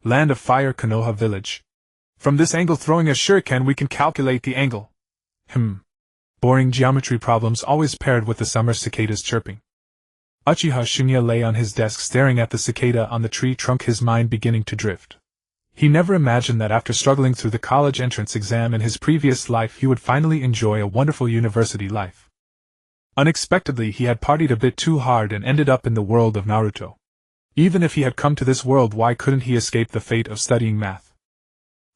Land of Fire, Konoha Village. From this angle, throwing a shuriken, we can calculate the angle. Boring geometry problems always paired with the summer cicadas chirping. Uchiha Shin'ya lay on his desk staring at the cicada on the tree trunk, his mind beginning to drift. He never imagined that after struggling through the college entrance exam in his previous life he would finally enjoy a wonderful university life. Unexpectedly, he had partied a bit too hard and ended up in the world of Naruto. Even if he had come to this world, why couldn't he escape the fate of studying math?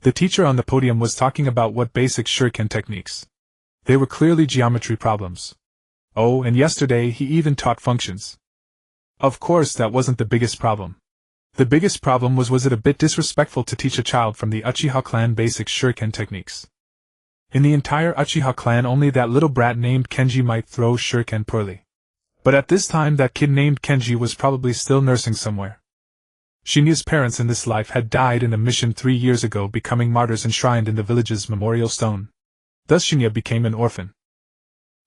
The teacher on the podium was talking about what basic shuriken techniques. They were clearly geometry problems. Oh, and yesterday he even taught functions. Of course, that wasn't the biggest problem. The biggest problem was it a bit disrespectful to teach a child from the Uchiha clan basic shuriken techniques? In the entire Uchiha clan, only that little brat named Kenji might throw shuriken poorly. But at this time that kid named Kenji was probably still nursing somewhere. Shinya's parents in this life had died in a mission 3 years ago, becoming martyrs enshrined in the village's memorial stone. Thus Shin'ya became an orphan.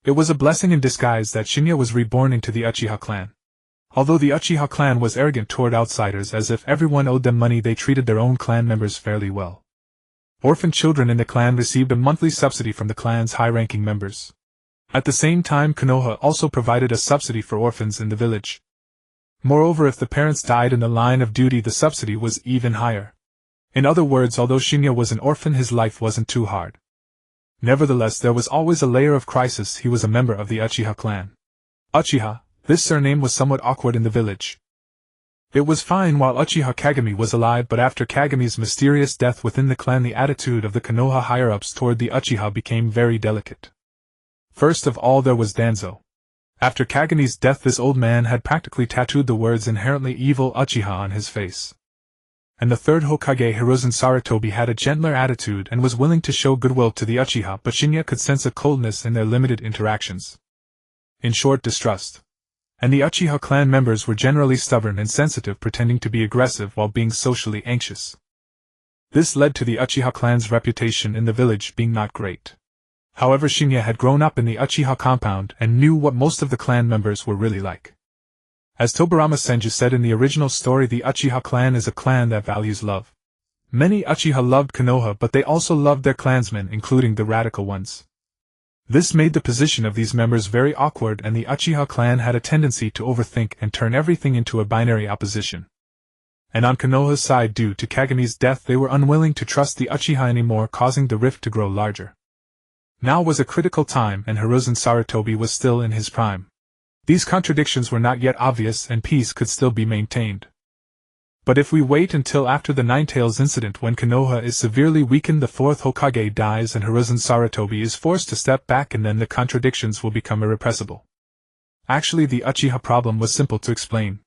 It was a blessing in disguise that Shin'ya was reborn into the Uchiha clan. Although the Uchiha clan was arrogant toward outsiders, as if everyone owed them money, they treated their own clan members fairly well. Orphan children in the clan received a monthly subsidy from the clan's high-ranking members. At the same time, Konoha also provided a subsidy for orphans in the village. Moreover, if the parents died in the line of duty, the subsidy was even higher. In other words, although Shin'ya was an orphan, his life wasn't too hard. Nevertheless, there was always a layer of crisis. He was a member of the Uchiha clan. Uchiha, this surname was somewhat awkward in the village. It was fine while Uchiha Kagami was alive, but after Kagami's mysterious death within the clan, the attitude of the Konoha higher-ups toward the Uchiha became very delicate. First of all, there was Danzo. After Kagami's death, this old man had practically tattooed the words inherently evil Uchiha on his face. And the third Hokage, Hiruzen Sarutobi, had a gentler attitude and was willing to show goodwill to the Uchiha, but Shin'ya could sense a coldness in their limited interactions. In short, distrust. And the Uchiha clan members were generally stubborn and sensitive, pretending to be aggressive while being socially anxious. This led to the Uchiha clan's reputation in the village being not great. However, Shin'ya had grown up in the Uchiha compound and knew what most of the clan members were really like. As Tobirama Senju said in the original story, the Uchiha clan is a clan that values love. Many Uchiha loved Konoha, but they also loved their clansmen, including the radical ones. This made the position of these members very awkward, and the Uchiha clan had a tendency to overthink and turn everything into a binary opposition. And on Konoha's side, due to Kagami's death, they were unwilling to trust the Uchiha anymore, causing the rift to grow larger. Now was a critical time, and Hiruzen Sarutobi was still in his prime. These contradictions were not yet obvious, and peace could still be maintained. But if we wait until after the Ninetales incident, when Konoha is severely weakened, the fourth Hokage dies, and Hiruzen Sarutobi is forced to step back, and then the contradictions will become irrepressible. Actually, the Uchiha problem was simple to explain.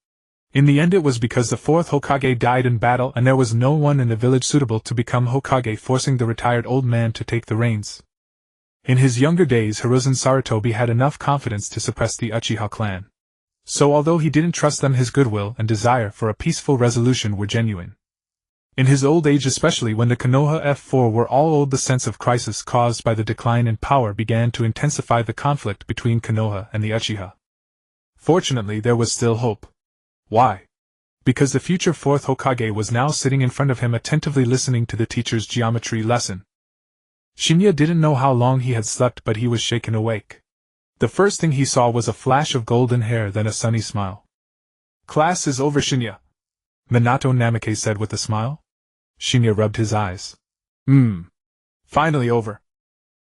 In the end, it was because the fourth Hokage died in battle, and there was no one in the village suitable to become Hokage, forcing the retired old man to take the reins. In his younger days, Hiruzen Sarutobi had enough confidence to suppress the Uchiha clan. So although he didn't trust them, his goodwill and desire for a peaceful resolution were genuine. In his old age, especially when the Konoha F4 were all old, the sense of crisis caused by the decline in power began to intensify the conflict between Konoha and the Uchiha. Fortunately, there was still hope. Why? Because the future fourth Hokage was now sitting in front of him, attentively listening to the teacher's geometry lesson. Shin'ya didn't know how long he had slept, but he was shaken awake. The first thing he saw was a flash of golden hair, then a sunny smile. "Class is over, Shin'ya," Minato Namikaze said with a smile. Shin'ya rubbed his eyes. Finally over."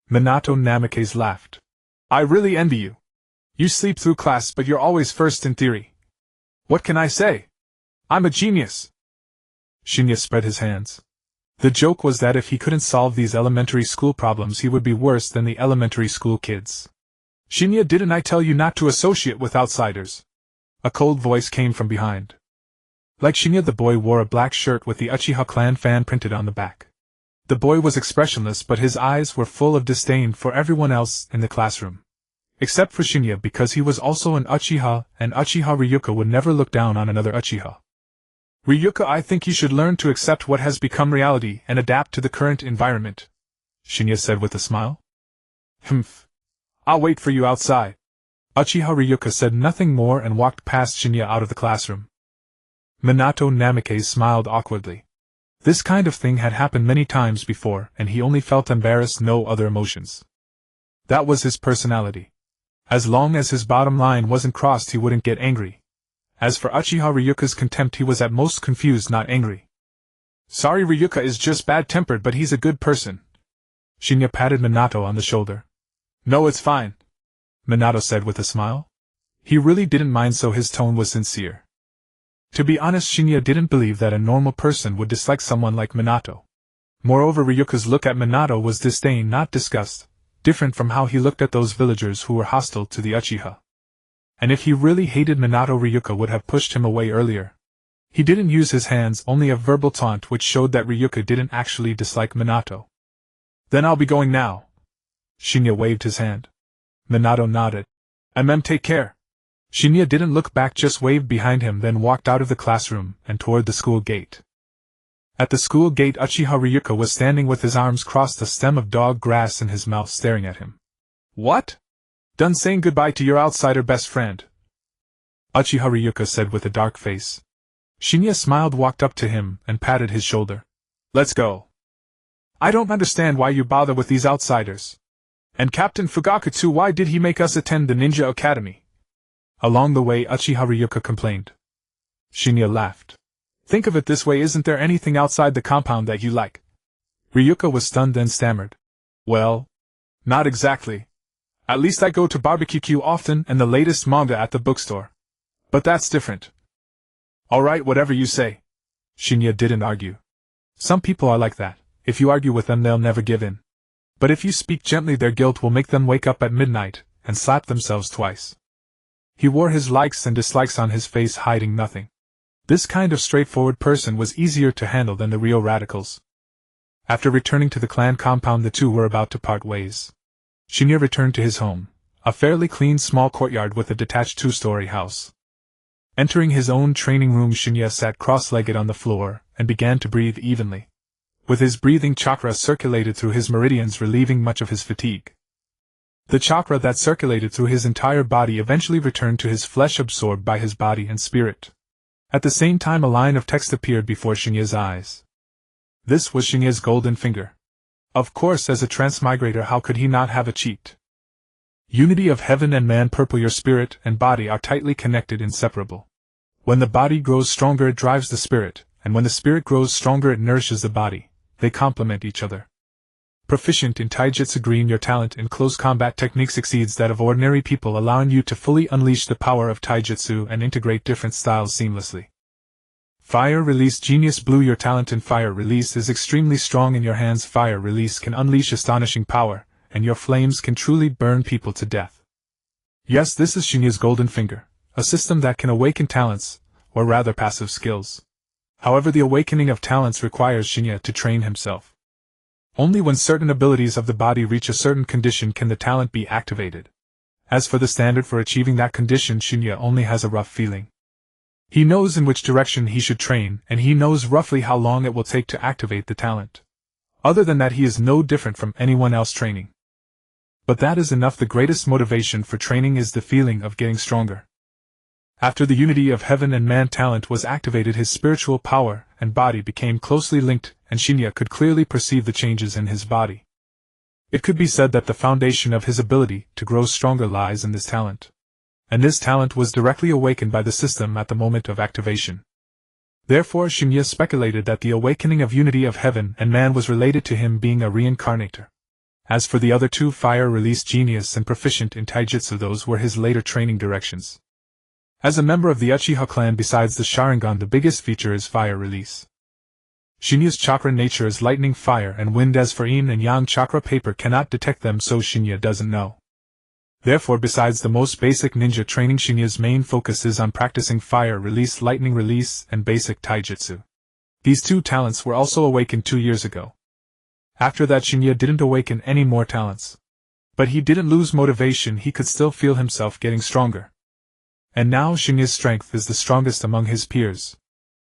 Minato Namikaze laughed. "I really envy you. You sleep through class, but you're always first in theory. What can I say? I'm a genius." Shin'ya spread his hands. The joke was that if he couldn't solve these elementary school problems, he would be worse than the elementary school kids. "Shin'ya, didn't I tell you not to associate with outsiders?" A cold voice came from behind. Like Shin'ya, the boy wore a black shirt with the Uchiha clan fan printed on the back. The boy was expressionless, but his eyes were full of disdain for everyone else in the classroom. Except for Shin'ya, because he was also an Uchiha, and Uchiha Ryuka would never look down on another Uchiha. "Ryuka, I think you should learn to accept what has become reality and adapt to the current environment," Shin'ya said with a smile. "Humph. I'll wait for you outside." Uchiha Ryuka said nothing more and walked past Shin'ya out of the classroom. Minato Namikaze smiled awkwardly. This kind of thing had happened many times before, and he only felt embarrassed, no other emotions. That was his personality. As long as his bottom line wasn't crossed, he wouldn't get angry. As for Uchiha Ryuka's contempt, he was at most confused, not angry. Sorry, Ryuka is just bad-tempered, but he's a good person. Shin'ya patted Minato on the shoulder. No, it's fine, Minato said with a smile. He really didn't mind, so his tone was sincere. To be honest, Shin'ya didn't believe that a normal person would dislike someone like Minato. Moreover, Ryuka's look at Minato was disdain, not disgust, different from how he looked at those villagers who were hostile to the Uchiha. And if he really hated Minato, Ryuka would have pushed him away earlier. He didn't use his hands, only a verbal taunt which showed that Ryuka didn't actually dislike Minato. Then I'll be going now. Shin'ya waved his hand. Minato nodded. Take care. Shin'ya didn't look back, just waved behind him, then walked out of the classroom and toward the school gate. At the school gate, Uchiha Ryuka was standing with his arms crossed, a stem of dog grass in his mouth, staring at him. What? Done saying goodbye to your outsider best friend? Uchiha Ryuka said with a dark face. Shin'ya smiled, walked up to him, and patted his shoulder. Let's go. I don't understand why you bother with these outsiders. And Captain Fugaku too, why did he make us attend the Ninja Academy? Along the way, Uchiha Ryuka complained. Shin'ya laughed. Think of it this way, isn't there anything outside the compound that you like? Ryuka was stunned, then stammered. Well, not exactly. At least I go to barbecue often and the latest manga at the bookstore. But that's different. Alright, whatever you say. Shin'ya didn't argue. Some people are like that. If you argue with them, they'll never give in. But if you speak gently, their guilt will make them wake up at midnight and slap themselves twice. He wore his likes and dislikes on his face, hiding nothing. This kind of straightforward person was easier to handle than the real radicals. After returning to the clan compound, the two were about to part ways. Shin'ya returned to his home, a fairly clean small courtyard with a detached two-story house. Entering his own training room, Shin'ya sat cross-legged on the floor and began to breathe evenly. With his breathing, chakra circulated through his meridians, relieving much of his fatigue. The chakra that circulated through his entire body eventually returned to his flesh, absorbed by his body and spirit. At the same time, a line of text appeared before Shin'ya's eyes. This was Shin'ya's golden finger. Of course, as a transmigrator, how could he not have a cheat? Unity of heaven and man, purple. Your spirit and body are tightly connected, inseparable. When the body grows stronger, it drives the spirit, and when the spirit grows stronger, it nourishes the body. They complement each other. Proficient in taijutsu, green. Your talent in close combat techniques exceeds that of ordinary people, allowing you to fully unleash the power of taijutsu and integrate different styles seamlessly. Fire release, genius. Blue. Your talent in fire release is extremely strong. In your hands, fire release can unleash astonishing power, and your flames can truly burn people to death. Yes, this is Shin'ya's golden finger, a system that can awaken talents, or rather passive skills. However, the awakening of talents requires Shin'ya to train himself. Only when certain abilities of the body reach a certain condition can the talent be activated. As for the standard for achieving that condition, Shin'ya only has a rough feeling. He knows in which direction he should train, and he knows roughly how long it will take to activate the talent. Other than that, he is no different from anyone else training. But that is enough. The greatest motivation for training is the feeling of getting stronger. After the unity of heaven and man talent was activated, his spiritual power and body became closely linked, and Shin'ya could clearly perceive the changes in his body. It could be said that the foundation of his ability to grow stronger lies in this talent. And this talent was directly awakened by the system at the moment of activation. Therefore, Shin'ya speculated that the awakening of unity of heaven and man was related to him being a reincarnator. As for the other two, fire release, genius and proficient in taijutsu, those were his later training directions. As a member of the Uchiha clan, besides the Sharingan, the biggest feature is fire release. Shin'ya's chakra nature is lightning, fire, and wind. As for yin and yang chakra, paper cannot detect them, so Shin'ya doesn't know. Therefore, besides the most basic ninja training, Shin'ya's main focus is on practicing fire release, lightning release, and basic taijutsu. These two talents were also awakened 2 years ago. After that, Shin'ya didn't awaken any more talents. But he didn't lose motivation, he could still feel himself getting stronger. And now Shin'ya's strength is the strongest among his peers.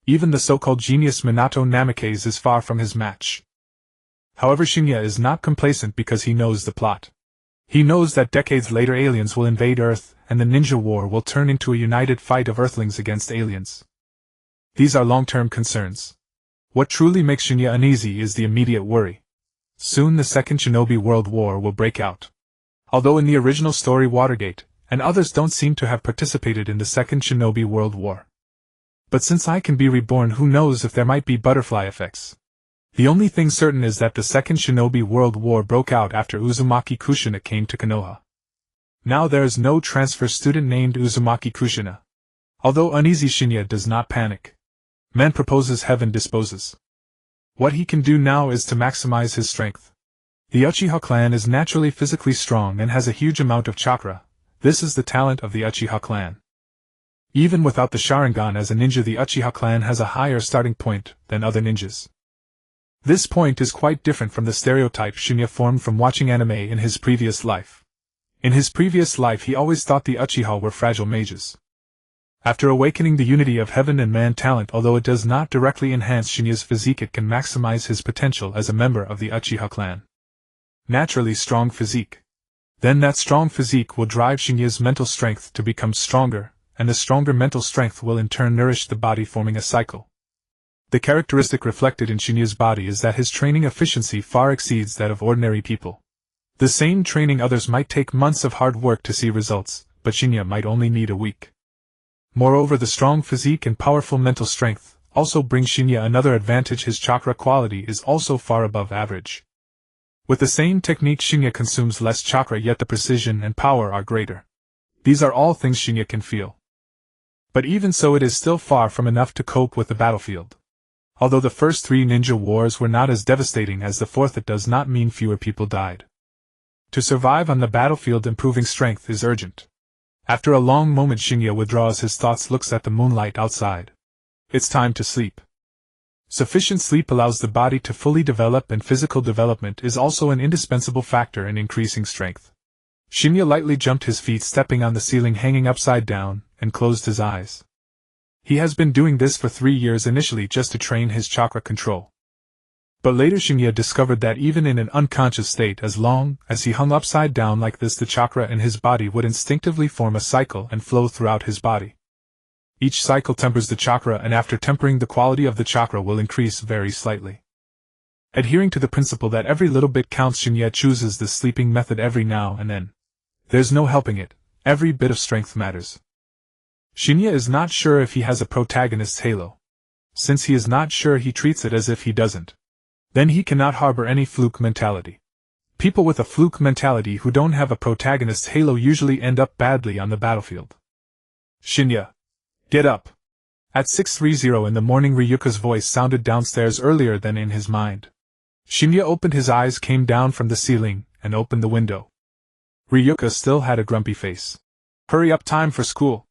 Even the so-called genius Minato Namikaze is far from his match. However, Shin'ya is not complacent because he knows the plot. He knows that decades later aliens will invade Earth, and the ninja war will turn into a united fight of Earthlings against aliens. These are long-term concerns. What truly makes Shin'ya uneasy is the immediate worry. Soon the Second Shinobi World War will break out. Although in the original story Watergate, and others don't seem to have participated in the Second Shinobi World War. But since I can be reborn, who knows if there might be butterfly effects. The only thing certain is that the Second Shinobi World War broke out after Uzumaki Kushina came to Konoha. Now there is no transfer student named Uzumaki Kushina. Although uneasy, Shin'ya does not panic. Man proposes, heaven disposes. What he can do now is to maximize his strength. The Uchiha clan is naturally physically strong and has a huge amount of chakra. This is the talent of the Uchiha clan. Even without the Sharingan as a ninja, the Uchiha clan has a higher starting point than other ninjas. This point is quite different from the stereotype Shin'ya formed from watching anime in his previous life. In his previous life he always thought the Uchiha were fragile mages. After awakening the unity of heaven and man talent, although it does not directly enhance Shin'ya's physique, it can maximize his potential as a member of the Uchiha clan. Naturally strong physique. Then that strong physique will drive Shin'ya's mental strength to become stronger, and the stronger mental strength will in turn nourish the body, forming a cycle. The characteristic reflected in Shin'ya's body is that his training efficiency far exceeds that of ordinary people. The same training others might take months of hard work to see results, but Shin'ya might only need a week. Moreover, the strong physique and powerful mental strength also bring Shin'ya another advantage: his chakra quality is also far above average. With the same technique, Shin'ya consumes less chakra, yet the precision and power are greater. These are all things Shin'ya can feel. But even so, it is still far from enough to cope with the battlefield. Although the first 3 ninja wars were not as devastating as the fourth, it does not mean fewer people died. To survive on the battlefield, improving strength is urgent. After a long moment, Shin'ya withdraws his thoughts, looks at the moonlight outside. It's time to sleep. Sufficient sleep allows the body to fully develop, and physical development is also an indispensable factor in increasing strength. Shin'ya lightly jumped his feet, stepping on the ceiling hanging upside down, and closed his eyes. He has been doing this for 3 years, initially just to train his chakra control. But later Shin'ya discovered that even in an unconscious state, as long as he hung upside down like this, the chakra in his body would instinctively form a cycle and flow throughout his body. Each cycle tempers the chakra, and after tempering, the quality of the chakra will increase very slightly. Adhering to the principle that every little bit counts, Shin'ya chooses the sleeping method every now and then. There's no helping it, every bit of strength matters. Shin'ya is not sure if he has a protagonist's halo. Since he is not sure, he treats it as if he doesn't. Then he cannot harbor any fluke mentality. People with a fluke mentality who don't have a protagonist's halo usually end up badly on the battlefield. Shin'ya, get up! At 6:30 in the morning, Ryuka's voice sounded downstairs earlier than in his mind. Shin'ya opened his eyes, came down from the ceiling, and opened the window. Ryuka still had a grumpy face. Hurry up, time for school,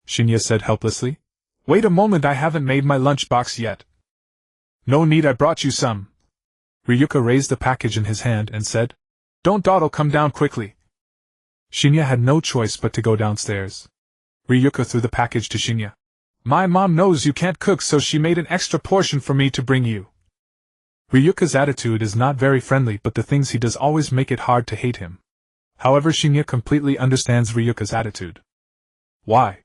Shin'ya said helplessly. Wait a moment, I haven't made my lunchbox yet. No need, I brought you some. Ryuka raised the package in his hand and said, Don't dawdle, come down quickly. Shin'ya had no choice but to go downstairs. Ryuka threw the package to Shin'ya. My mom knows you can't cook, so she made an extra portion for me to bring you. Ryuka's attitude is not very friendly, but the things he does always make it hard to hate him. However, Shin'ya completely understands Ryuka's attitude. Why?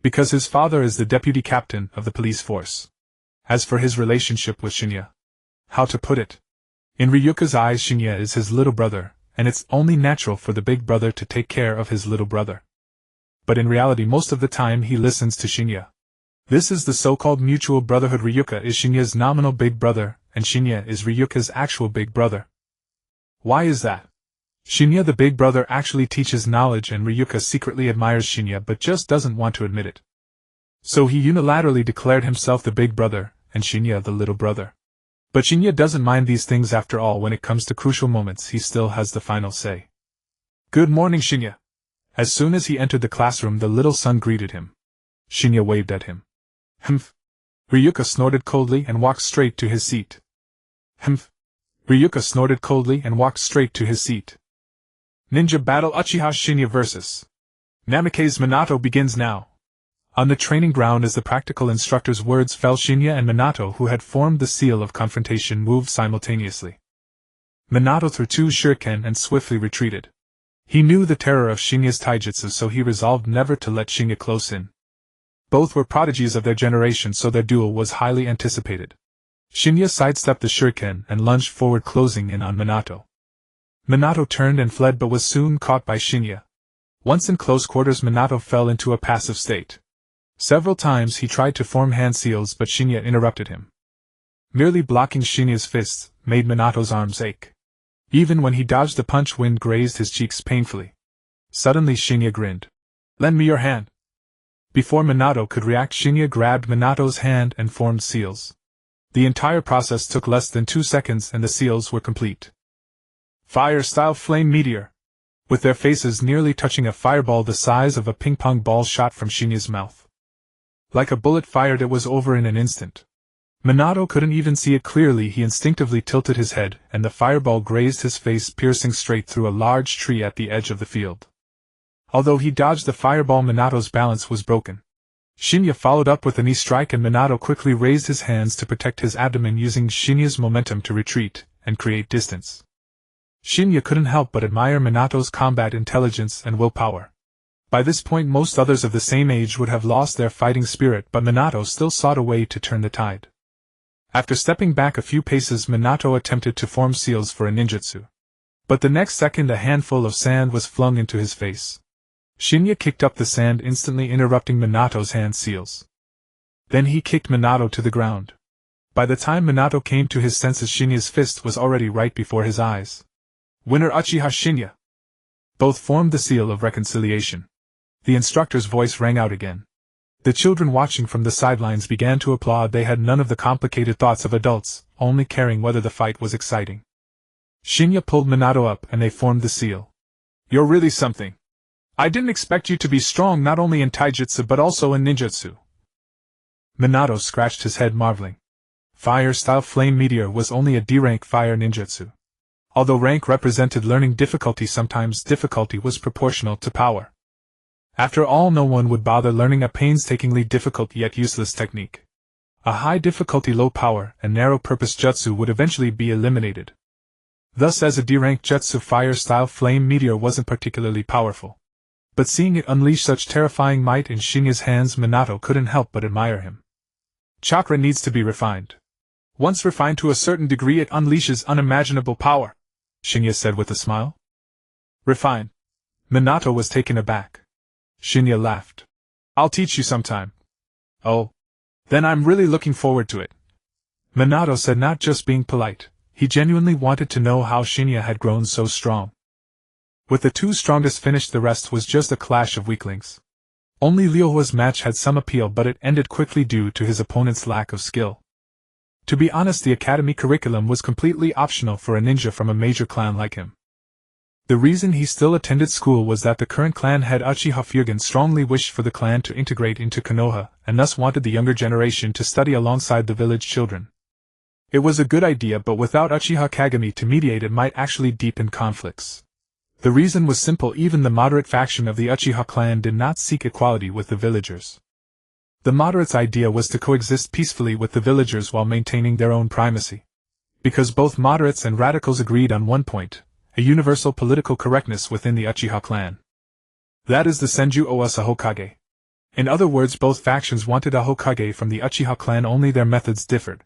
Because his father is the deputy captain of the police force. As for his relationship with Shin'ya, how to put it? In Ryuka's eyes, Shin'ya is his little brother, and it's only natural for the big brother to take care of his little brother. But in reality, most of the time he listens to Shin'ya. This is the so-called mutual brotherhood. Ryuka is Shin'ya's nominal big brother, and Shin'ya is Ryuka's actual big brother. Why is that? Shin'ya, the big brother, actually teaches knowledge, and Ryuka secretly admires Shin'ya but just doesn't want to admit it. So he unilaterally declared himself the big brother, and Shin'ya the little brother. But Shin'ya doesn't mind these things. After all, when it comes to crucial moments, he still has the final say. Good morning, Shin'ya. As soon as he entered the classroom, the little son greeted him. Shin'ya waved at him. Humph. Ryuka snorted coldly and walked straight to his seat. Humph. Ryuka snorted coldly and walked straight to his seat. Ninja Battle Uchiha Shin'ya vs. Namikaze Minato begins now. On the training ground, as the practical instructor's words fell, Shin'ya and Minato, who had formed the seal of confrontation, moved simultaneously. Minato threw 2 shuriken and swiftly retreated. He knew the terror of Shin'ya's taijutsu, so he resolved never to let Shin'ya close in. Both were prodigies of their generation, so their duel was highly anticipated. Shin'ya sidestepped the shuriken and lunged forward, closing in on Minato. Minato turned and fled but was soon caught by Shin'ya. Once in close quarters, Minato fell into a passive state. Several times he tried to form hand seals, but Shin'ya interrupted him. Merely blocking Shin'ya's fists made Minato's arms ache. Even when he dodged the punch, wind grazed his cheeks painfully. Suddenly Shin'ya grinned. "Lend me your hand." Before Minato could react, Shin'ya grabbed Minato's hand and formed seals. The entire process took less than 2 seconds and the seals were complete. Fire-style flame meteor. With their faces nearly touching, a fireball the size of a ping-pong ball shot from Shin'ya's mouth. Like a bullet fired, it was over in an instant. Minato couldn't even see it clearly. He instinctively tilted his head, and the fireball grazed his face, piercing straight through a large tree at the edge of the field. Although he dodged the fireball, Minato's balance was broken. Shin'ya followed up with a knee strike, and Minato quickly raised his hands to protect his abdomen, using Shin'ya's momentum to retreat and create distance. Shin'ya couldn't help but admire Minato's combat intelligence and willpower. By this point, most others of the same age would have lost their fighting spirit, but Minato still sought a way to turn the tide. After stepping back a few paces, Minato attempted to form seals for a ninjutsu. But the next second, a handful of sand was flung into his face. Shin'ya kicked up the sand, instantly interrupting Minato's hand seals. Then he kicked Minato to the ground. By the time Minato came to his senses, Shin'ya's fist was already right before his eyes. "Winner Uchiha Shin'ya!" Both formed the seal of reconciliation. The instructor's voice rang out again. The children watching from the sidelines began to applaud. They had none of the complicated thoughts of adults, only caring whether the fight was exciting. Shin'ya pulled Minato up and they formed the seal. "You're really something. I didn't expect you to be strong not only in taijutsu but also in ninjutsu." Minato scratched his head, marveling. Fire-style flame meteor was only a D-rank fire ninjutsu. Although rank represented learning difficulty, sometimes difficulty was proportional to power. After all, no one would bother learning a painstakingly difficult yet useless technique. A high difficulty, low power, and narrow purpose jutsu would eventually be eliminated. Thus, as a D-rank jutsu, fire-style flame meteor wasn't particularly powerful. But seeing it unleash such terrifying might in Shin'ya's hands, Minato couldn't help but admire him. Chakra needs to be refined. Once refined to a certain degree, it unleashes unimaginable power, Shin'ya said with a smile. Refine? Minato was taken aback. Shin'ya laughed. "I'll teach you sometime." "Oh. Then I'm really looking forward to it," Minato said, not just being polite. He genuinely wanted to know how Shin'ya had grown so strong. With the two strongest finished, the rest was just a clash of weaklings. Only Ryoha's match had some appeal, but it ended quickly due to his opponent's lack of skill. To be honest, the academy curriculum was completely optional for a ninja from a major clan like him. The reason he still attended school was that the current clan head, Uchiha Fugen, strongly wished for the clan to integrate into Konoha, and thus wanted the younger generation to study alongside the village children. It was a good idea, but without Uchiha Kagami to mediate, it might actually deepen conflicts. The reason was simple: even the moderate faction of the Uchiha clan did not seek equality with the villagers. The moderates' idea was to coexist peacefully with the villagers while maintaining their own primacy. Because both moderates and radicals agreed on one point: a universal political correctness within the Uchiha clan. That is the Senju Oasa Hokage. In other words, both factions wanted a Hokage from the Uchiha clan, only their methods differed.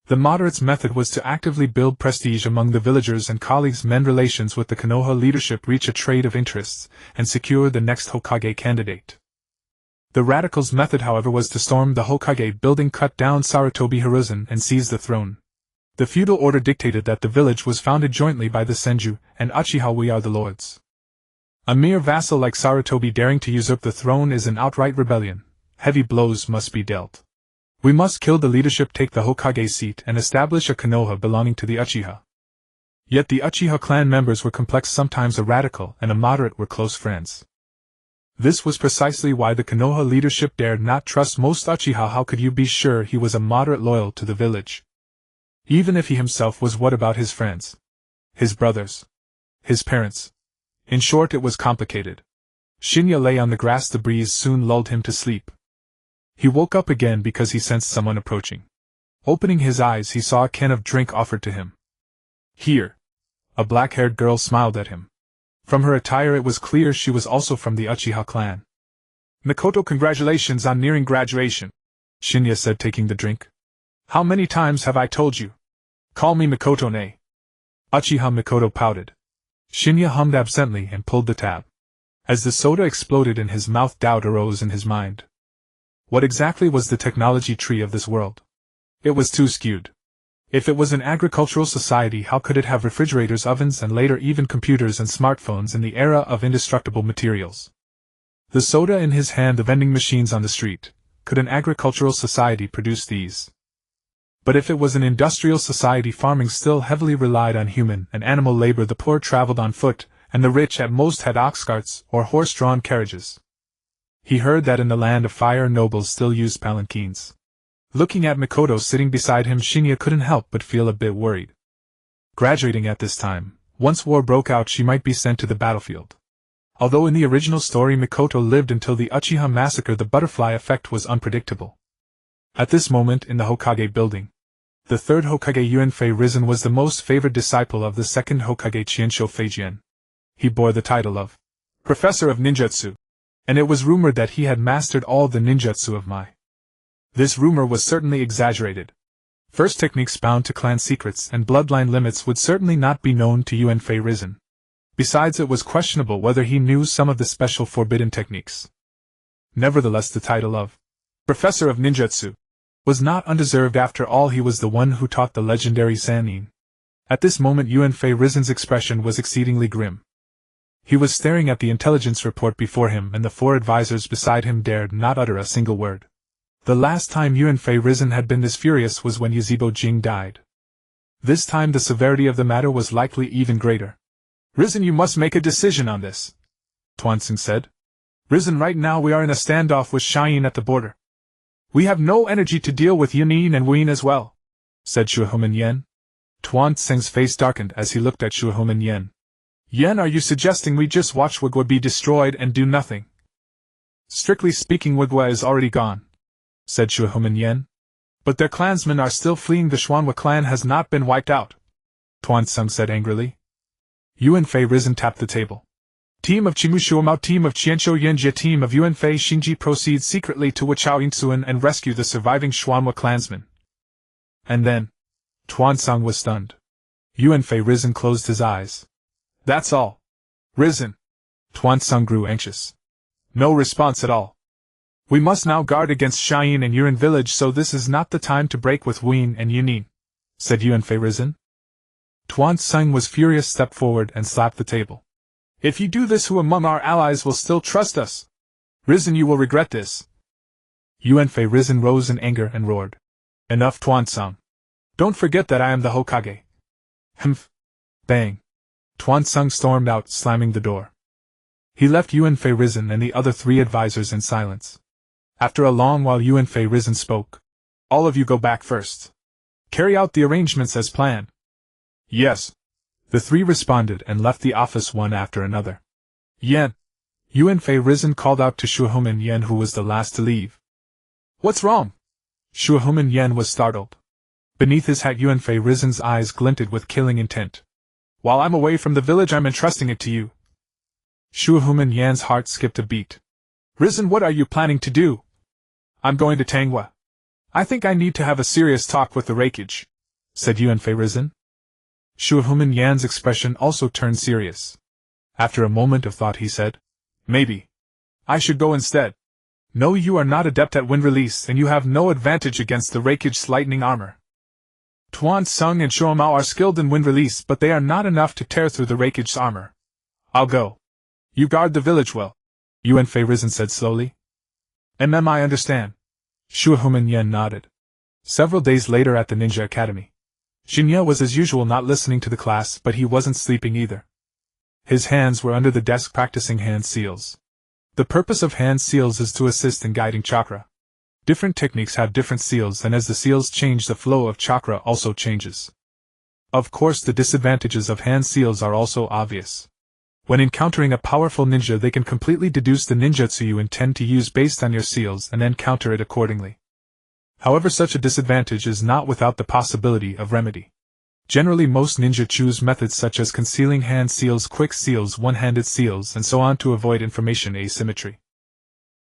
The moderates' method was to actively build prestige among the villagers and colleagues, mend relations with the Konoha leadership, reach a trade of interests, and secure the next Hokage candidate. The radicals' method, however, was to storm the Hokage building, cut down Sarutobi Hiruzen, and seize the throne. The feudal order dictated that the village was founded jointly by the Senju, and Uchiha we are the lords. A mere vassal like Sarutobi daring to usurp the throne is an outright rebellion. Heavy blows must be dealt. We must kill the leadership, take the Hokage seat, and establish a Konoha belonging to the Uchiha. Yet the Uchiha clan members were complex. Sometimes a radical and a moderate were close friends. This was precisely why the Konoha leadership dared not trust most Uchiha. How could you be sure he was a moderate loyal to the village? Even if he himself was, what about his friends? His brothers? His parents? In short, it was complicated. Shin'ya lay on the grass. The breeze soon lulled him to sleep. He woke up again because he sensed someone approaching. Opening his eyes, he saw a can of drink offered to him. "Here." A black-haired girl smiled at him. From her attire it was clear she was also from the Uchiha clan. "Mikoto, congratulations on nearing graduation," Shin'ya said, taking the drink. How many times have I told you? Call me Mikoto-ne. Uchiha Mikoto pouted. Shin'ya hummed absently and pulled the tab. As the soda exploded in his mouth, doubt arose in his mind. What exactly was the technology tree of this world? It was too skewed. If it was an agricultural society, how could it have refrigerators, ovens, and later even computers and smartphones in the era of indestructible materials? The soda in his hand, the vending machines on the street. Could an agricultural society produce these? But if it was an industrial society, farming still heavily relied on human and animal labor, the poor traveled on foot, and the rich at most had ox carts or horse-drawn carriages. He heard that in the land of fire nobles still used palanquins. Looking at Mikoto sitting beside him, Shin'ya couldn't help but feel a bit worried. Graduating at this time, once war broke out, she might be sent to the battlefield. Although in the original story Mikoto lived until the Uchiha massacre, the butterfly effect was unpredictable. At this moment in the Hokage building, the third Hokage Yuanfei Risen was the most favored disciple of the second Hokage Qianshou Feijian. He bore the title of Professor of Ninjutsu, and it was rumored that he had mastered all the ninjutsu of Mai. This rumor was certainly exaggerated. First techniques bound to clan secrets and bloodline limits would certainly not be known to Yuanfei Risen. Besides, it was questionable whether he knew some of the special forbidden techniques. Nevertheless, the title of Professor of Ninjutsu was not undeserved. After all, he was the one who taught the legendary Sannin. At this moment, Yuanfei Risen's expression was exceedingly grim. He was staring at the intelligence report before him, and the four advisors beside him dared not utter a single word. The last time Yuanfei Risen had been this furious was when Yuzhibo Jing died. This time the severity of the matter was likely even greater. Risen, you must make a decision on this, Tuansing said. Risen, right now we are in a standoff with Cheyenne at the border. We have no energy to deal with Yunin and Wuyin as well, said Shuohuman Yen. Tuansing's face darkened as he looked at Shuohuman Yen. Yen, are you suggesting we just watch Wugwa be destroyed and do nothing? Strictly speaking, Wugwa is already gone, said Shuohuman Yen. But their clansmen are still fleeing. The Xuanhua clan has not been wiped out, Tuansing said angrily. Yuanfei Risen tapped the table. Team of Chimushuomao, team of Qianshou Yanjia, team of Yuanfei Xingji, proceed secretly to Wuchao Insuan and rescue the surviving Xuanhua clansmen. And then, Tuansing was stunned. Yuanfei Risen closed his eyes. That's all. Risen. Tuansing grew anxious. No response at all. We must now guard against Cheyenne and Yuan village, so this is not the time to break with Wuyin and Yunin, said Yuanfei Risen. Tuansing was furious, stepped forward and slapped the table. If you do this, who among our allies will still trust us? Risen, you will regret this. Yuanfei Risen rose in anger and roared. Enough, Tuansing. Don't forget that I am the Hokage. Humph. Bang. Tuansing stormed out, slamming the door. He left Yuanfei Risen and the other three advisors in silence. After a long while, Yuanfei Risen spoke. All of you go back first. Carry out the arrangements as planned. Yes. The three responded and left the office one after another. Yen. Yuanfei Risen called out to Shuohuman Yen, who was the last to leave. What's wrong? Shuohuman Yen was startled. Beneath his hat, Yuanfei Risen's eyes glinted with killing intent. While I'm away from the village, I'm entrusting it to you. Shuohuman Yan's heart skipped a beat. Risen, what are you planning to do? I'm going to Tanghua. I think I need to have a serious talk with the Raikage, said Yuanfei Risen. Shuohuman Yan's expression also turned serious. After a moment of thought, he said, Maybe I should go instead. No, you are not adept at wind release, and you have no advantage against the Raikage's lightning armor. Tuansing and Shuomao are skilled in wind release, but they are not enough to tear through the Raikage's armor. I'll go. You guard the village well, Yuanfei Risen said slowly. I understand. Shuohuman Yen nodded. Several days later at the Ninja Academy, Shin'ya was as usual not listening to the class, but he wasn't sleeping either. His hands were under the desk practicing hand seals. The purpose of hand seals is to assist in guiding chakra. Different techniques have different seals, and as the seals change, the flow of chakra also changes. Of course, the disadvantages of hand seals are also obvious. When encountering a powerful ninja, they can completely deduce the ninjutsu you intend to use based on your seals and then counter it accordingly. However, such a disadvantage is not without the possibility of remedy. Generally, most ninja choose methods such as concealing hand seals, quick seals, one-handed seals, and so on to avoid information asymmetry.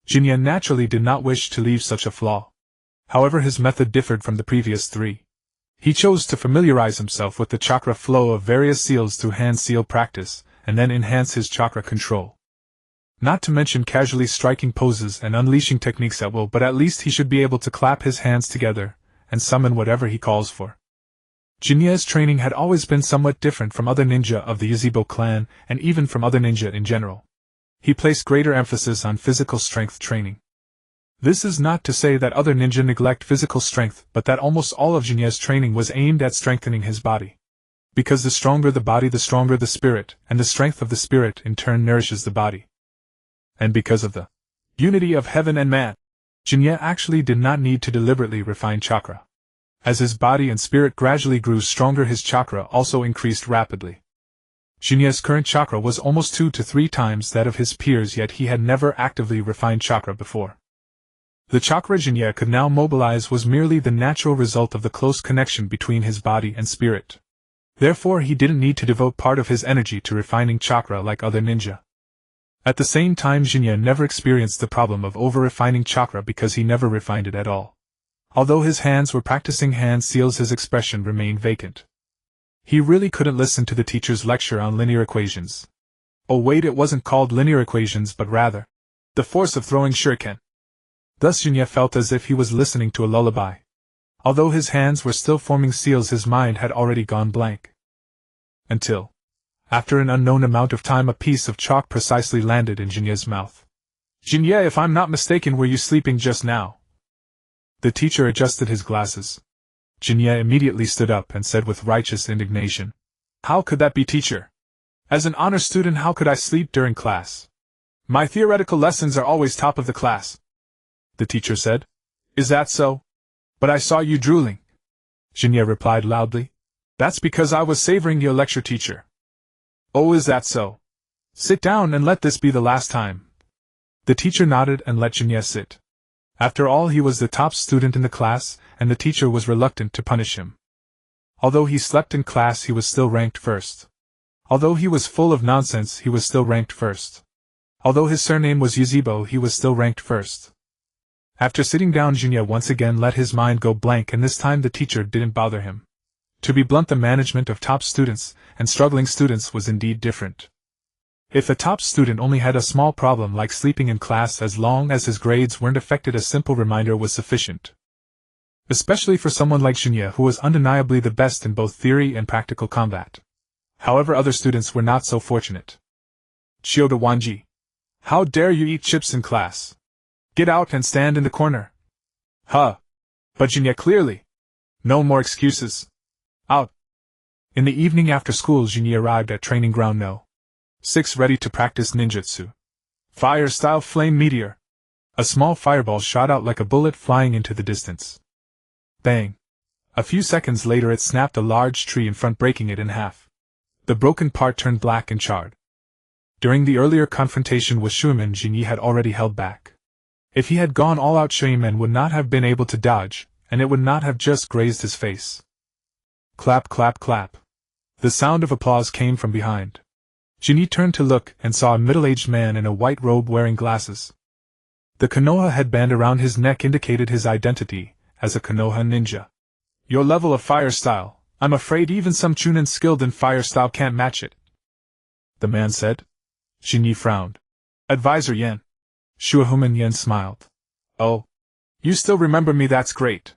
Shin'ya naturally did not wish to leave such a flaw. However, his method differed from the previous three. He chose to familiarize himself with the chakra flow of various seals through hand seal practice, and then enhance his chakra control. Not to mention casually striking poses and unleashing techniques at will, but at least he should be able to clap his hands together and summon whatever he calls for. Shin'ya's training had always been somewhat different from other ninja of the Yuzhibo clan, and even from other ninja in general. He placed greater emphasis on physical strength training. This is not to say that other ninja neglect physical strength, but that almost all of Shin'ya's training was aimed at strengthening his body. Because the stronger the body, the stronger the spirit, and the strength of the spirit in turn nourishes the body. And because of the unity of heaven and man, Shin'ya actually did not need to deliberately refine chakra. As his body and spirit gradually grew stronger, his chakra also increased rapidly. Shin'ya's current chakra was almost 2 to 3 times that of his peers, yet he had never actively refined chakra before. The chakra Shin'ya could now mobilize was merely the natural result of the close connection between his body and spirit. Therefore, he didn't need to devote part of his energy to refining chakra like other ninja. At the same time, Shin'ya never experienced the problem of over-refining chakra because he never refined it at all. Although his hands were practicing hand seals, his expression remained vacant. He really couldn't listen to the teacher's lecture on linear equations. Oh wait, it wasn't called linear equations but rather, the force of throwing shuriken. Thus Shin'ya felt as if he was listening to a lullaby. Although his hands were still forming seals, his mind had already gone blank. Until, after an unknown amount of time, a piece of chalk precisely landed in Shin'ya's mouth. "Shin'ya, if I'm not mistaken, were you sleeping just now?" The teacher adjusted his glasses. Shin'ya immediately stood up and said with righteous indignation, "How could that be, teacher? As an honor student, how could I sleep during class? My theoretical lessons are always top of the class." The teacher said, "Is that so? But I saw you drooling." Shin'ya replied loudly, "That's because I was savoring your lecture, teacher." "Oh, is that so? Sit down and let this be the last time." The teacher nodded and let Shin'ya sit. After all, he was the top student in the class, and the teacher was reluctant to punish him. Although he slept in class, he was still ranked first. Although he was full of nonsense, he was still ranked first. Although his surname was Yuzhibo, he was still ranked first. After sitting down, Shin'ya once again let his mind go blank, and this time the teacher didn't bother him. To be blunt, the management of top students and struggling students was indeed different. If a top student only had a small problem like sleeping in class, as long as his grades weren't affected, a simple reminder was sufficient. Especially for someone like Shin'ya, who was undeniably the best in both theory and practical combat. However, other students were not so fortunate. "Chioda Wanji, how dare you eat chips in class? Get out and stand in the corner." "Huh. But Shin'ya, clearly. No more excuses. Out." In the evening after school, Shin'ya arrived at training ground No. 6 ready to practice ninjutsu. Fire-style flame meteor. A small fireball shot out like a bullet, flying into the distance. Bang. A few seconds later it snapped a large tree in front, breaking it in half. The broken part turned black and charred. During the earlier confrontation with Shuimen, Shin'ya had already held back. If he had gone all out, Shuimen would not have been able to dodge, and it would not have just grazed his face. Clap, clap, clap. The sound of applause came from behind. Shin'ya turned to look and saw a middle-aged man in a white robe wearing glasses. The Konoha headband around his neck indicated his identity as a Konoha ninja. "Your level of fire style, I'm afraid even some chunin skilled in fire style can't match it," the man said. Shin'ya frowned. "Advisor Yen." Shuimen Yen smiled. "Oh. You still remember me, that's great."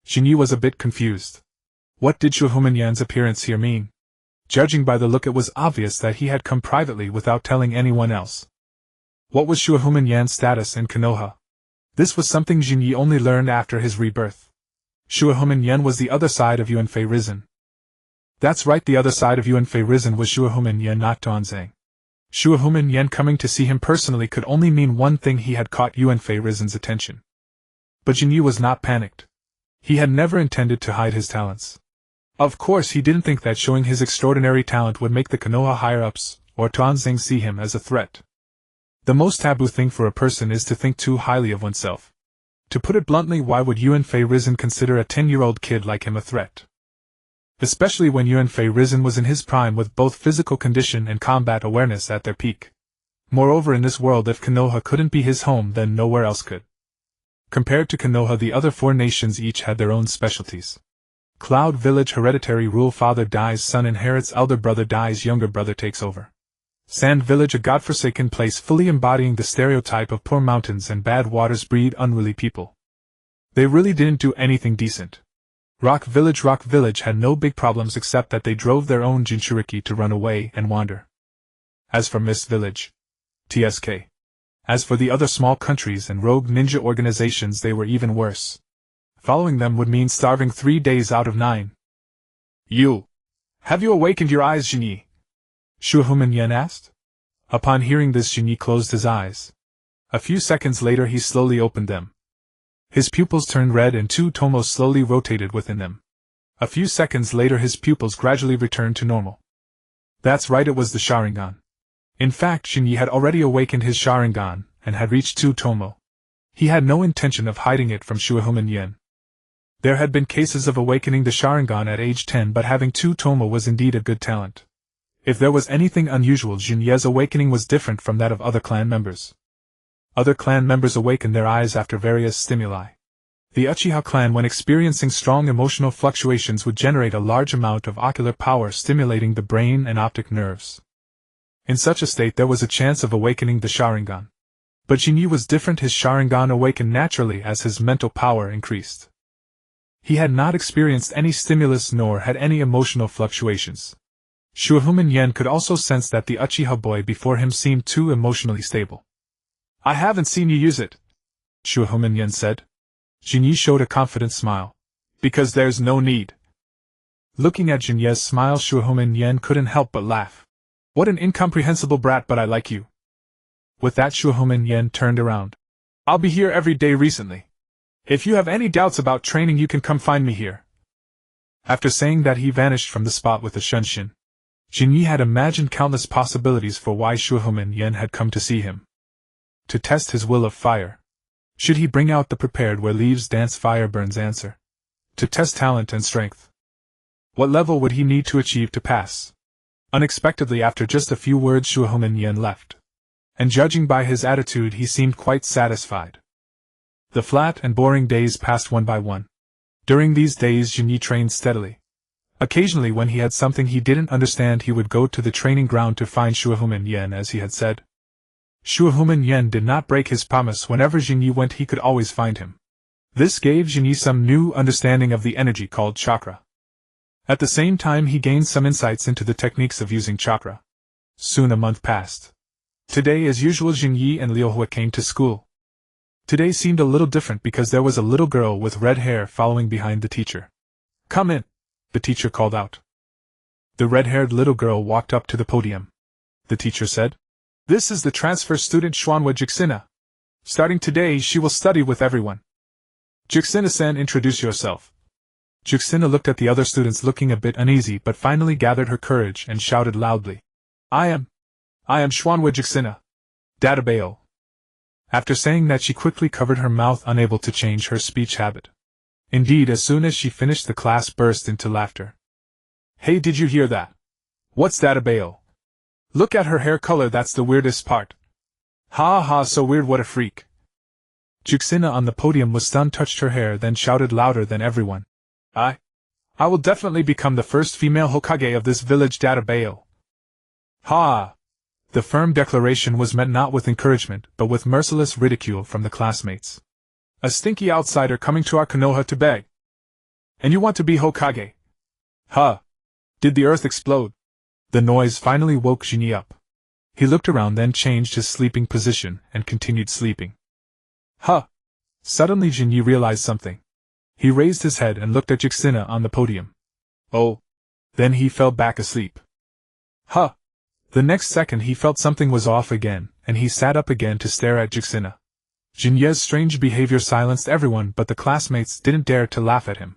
Shin'ya was a bit confused. What did Shuimen Yen's appearance here mean? Judging by the look, it was obvious that he had come privately without telling anyone else. What was Shuimen Yen's status in Konoha? This was something Shin'ya only learned after his rebirth. Shuimen Yen was the other side of Yuanfei Risen. That's right, the other side of Yuanfei Risen was Shuimen Yen, not Danzang. Shuimen Yen coming to see him personally could only mean one thing: he had caught Yuanfei Risen's attention. But Shin'ya was not panicked. He had never intended to hide his talents. Of course, he didn't think that showing his extraordinary talent would make the Konoha higher-ups or Danzang see him as a threat. The most taboo thing for a person is to think too highly of oneself. To put it bluntly, why would Yuanfei Risen consider a 10-year-old kid like him a threat? Especially when Yuanfei Risen was in his prime, with both physical condition and combat awareness at their peak. Moreover, in this world, if Konoha couldn't be his home, then nowhere else could. Compared to Konoha, the other 4 nations each had their own specialties. Cloud Village hereditary rule: father dies, son inherits, elder brother dies, younger brother takes over. Sand Village, a godforsaken place fully embodying the stereotype of poor mountains and bad waters breed unruly people. They really didn't do anything decent. Rock Village had no big problems except that they drove their own Jinchuriki to run away and wander. As for Mist Village, TSK. As for the other small countries and rogue ninja organizations, they were even worse. Following them would mean starving 3 days out of 9. Have you awakened your eyes, Jinyi? Shuohuman Yen asked. Upon hearing this, Jinyi closed his eyes. A few seconds later he slowly opened them. His pupils turned red and 2 tomos slowly rotated within them. A few seconds later his pupils gradually returned to normal. That's right, it was the Sharingan. In fact, Jinyi had already awakened his Sharingan, and had reached 2 tomo. He had no intention of hiding it from Shuohuman Yen. There had been cases of awakening the Sharingan at age 10, but having 2 tomo was indeed a good talent. If there was anything unusual, Jinyi's awakening was different from that of other clan members. Other clan members awakened their eyes after various stimuli. The Uchiha clan, when experiencing strong emotional fluctuations, would generate a large amount of ocular power stimulating the brain and optic nerves. In such a state there was a chance of awakening the Sharingan. But Jinyi was different. His Sharingan awakened naturally as his mental power increased. He had not experienced any stimulus nor had any emotional fluctuations. Shuohuman Yen could also sense that the Uchiha boy before him seemed too emotionally stable. I haven't seen you use it, Shuohuman Yen said. Jinyi showed a confident smile. Because there's no need. Looking at Jinyi's smile, Shuohuman Yen couldn't help but laugh. What an incomprehensible brat, but I like you. With that, Shuohuman Yen turned around. I'll be here every day recently. If you have any doubts about training, you can come find me here. After saying that, he vanished from the spot with a shunshin. Jinyi had imagined countless possibilities for why Shuohuman Yen had come to see him. To test his will of fire. Should he bring out the prepared where leaves dance, fire burns answer? To test talent and strength. What level would he need to achieve to pass? Unexpectedly, after just a few words, Shuohuman Yen left. And judging by his attitude, he seemed quite satisfied. The flat and boring days passed one by one. During these days, Jinyi trained steadily. Occasionally, when he had something he didn't understand, he would go to the training ground to find Shuohuman Yen, as he had said. Shuohuman Yen did not break his promise. Whenever Jinyi went, he could always find him. This gave Jinyi some new understanding of the energy called chakra. At the same time, he gained some insights into the techniques of using chakra. Soon a month passed. Today, as usual, Jinyi and Liuhua came to school. Today seemed a little different because there was a little girl with red hair following behind the teacher. Come in, the teacher called out. The red-haired little girl walked up to the podium. The teacher said, This is the transfer student Xuanhua Jixina. Starting today, she will study with everyone. Jixina-san, introduce yourself. Jixina looked at the other students, looking a bit uneasy, but finally gathered her courage and shouted loudly. I am Xuanhua Jixina. Databao. After saying that, she quickly covered her mouth, unable to change her speech habit. Indeed, as soon as she finished, the class burst into laughter. Hey, did you hear that? What's Databao? Look at her hair color, that's the weirdest part. Ha ha, so weird, what a freak. Jixina on the podium was stunned, touched her hair, then shouted louder than everyone. I will definitely become the first female Hokage of this village, Databao. Ha! The firm declaration was met not with encouragement, but with merciless ridicule from the classmates. A stinky outsider coming to our Konoha to beg. And you want to be Hokage? Huh! Did the earth explode? The noise finally woke Jinyi up. He looked around, then changed his sleeping position, and continued sleeping. Huh! Suddenly Jinyi realized something. He raised his head and looked at Jixina on the podium. Oh! Then he fell back asleep. Huh! The next second he felt something was off again, and he sat up again to stare at Jixina. Jinyi's strange behavior silenced everyone, but the classmates didn't dare to laugh at him.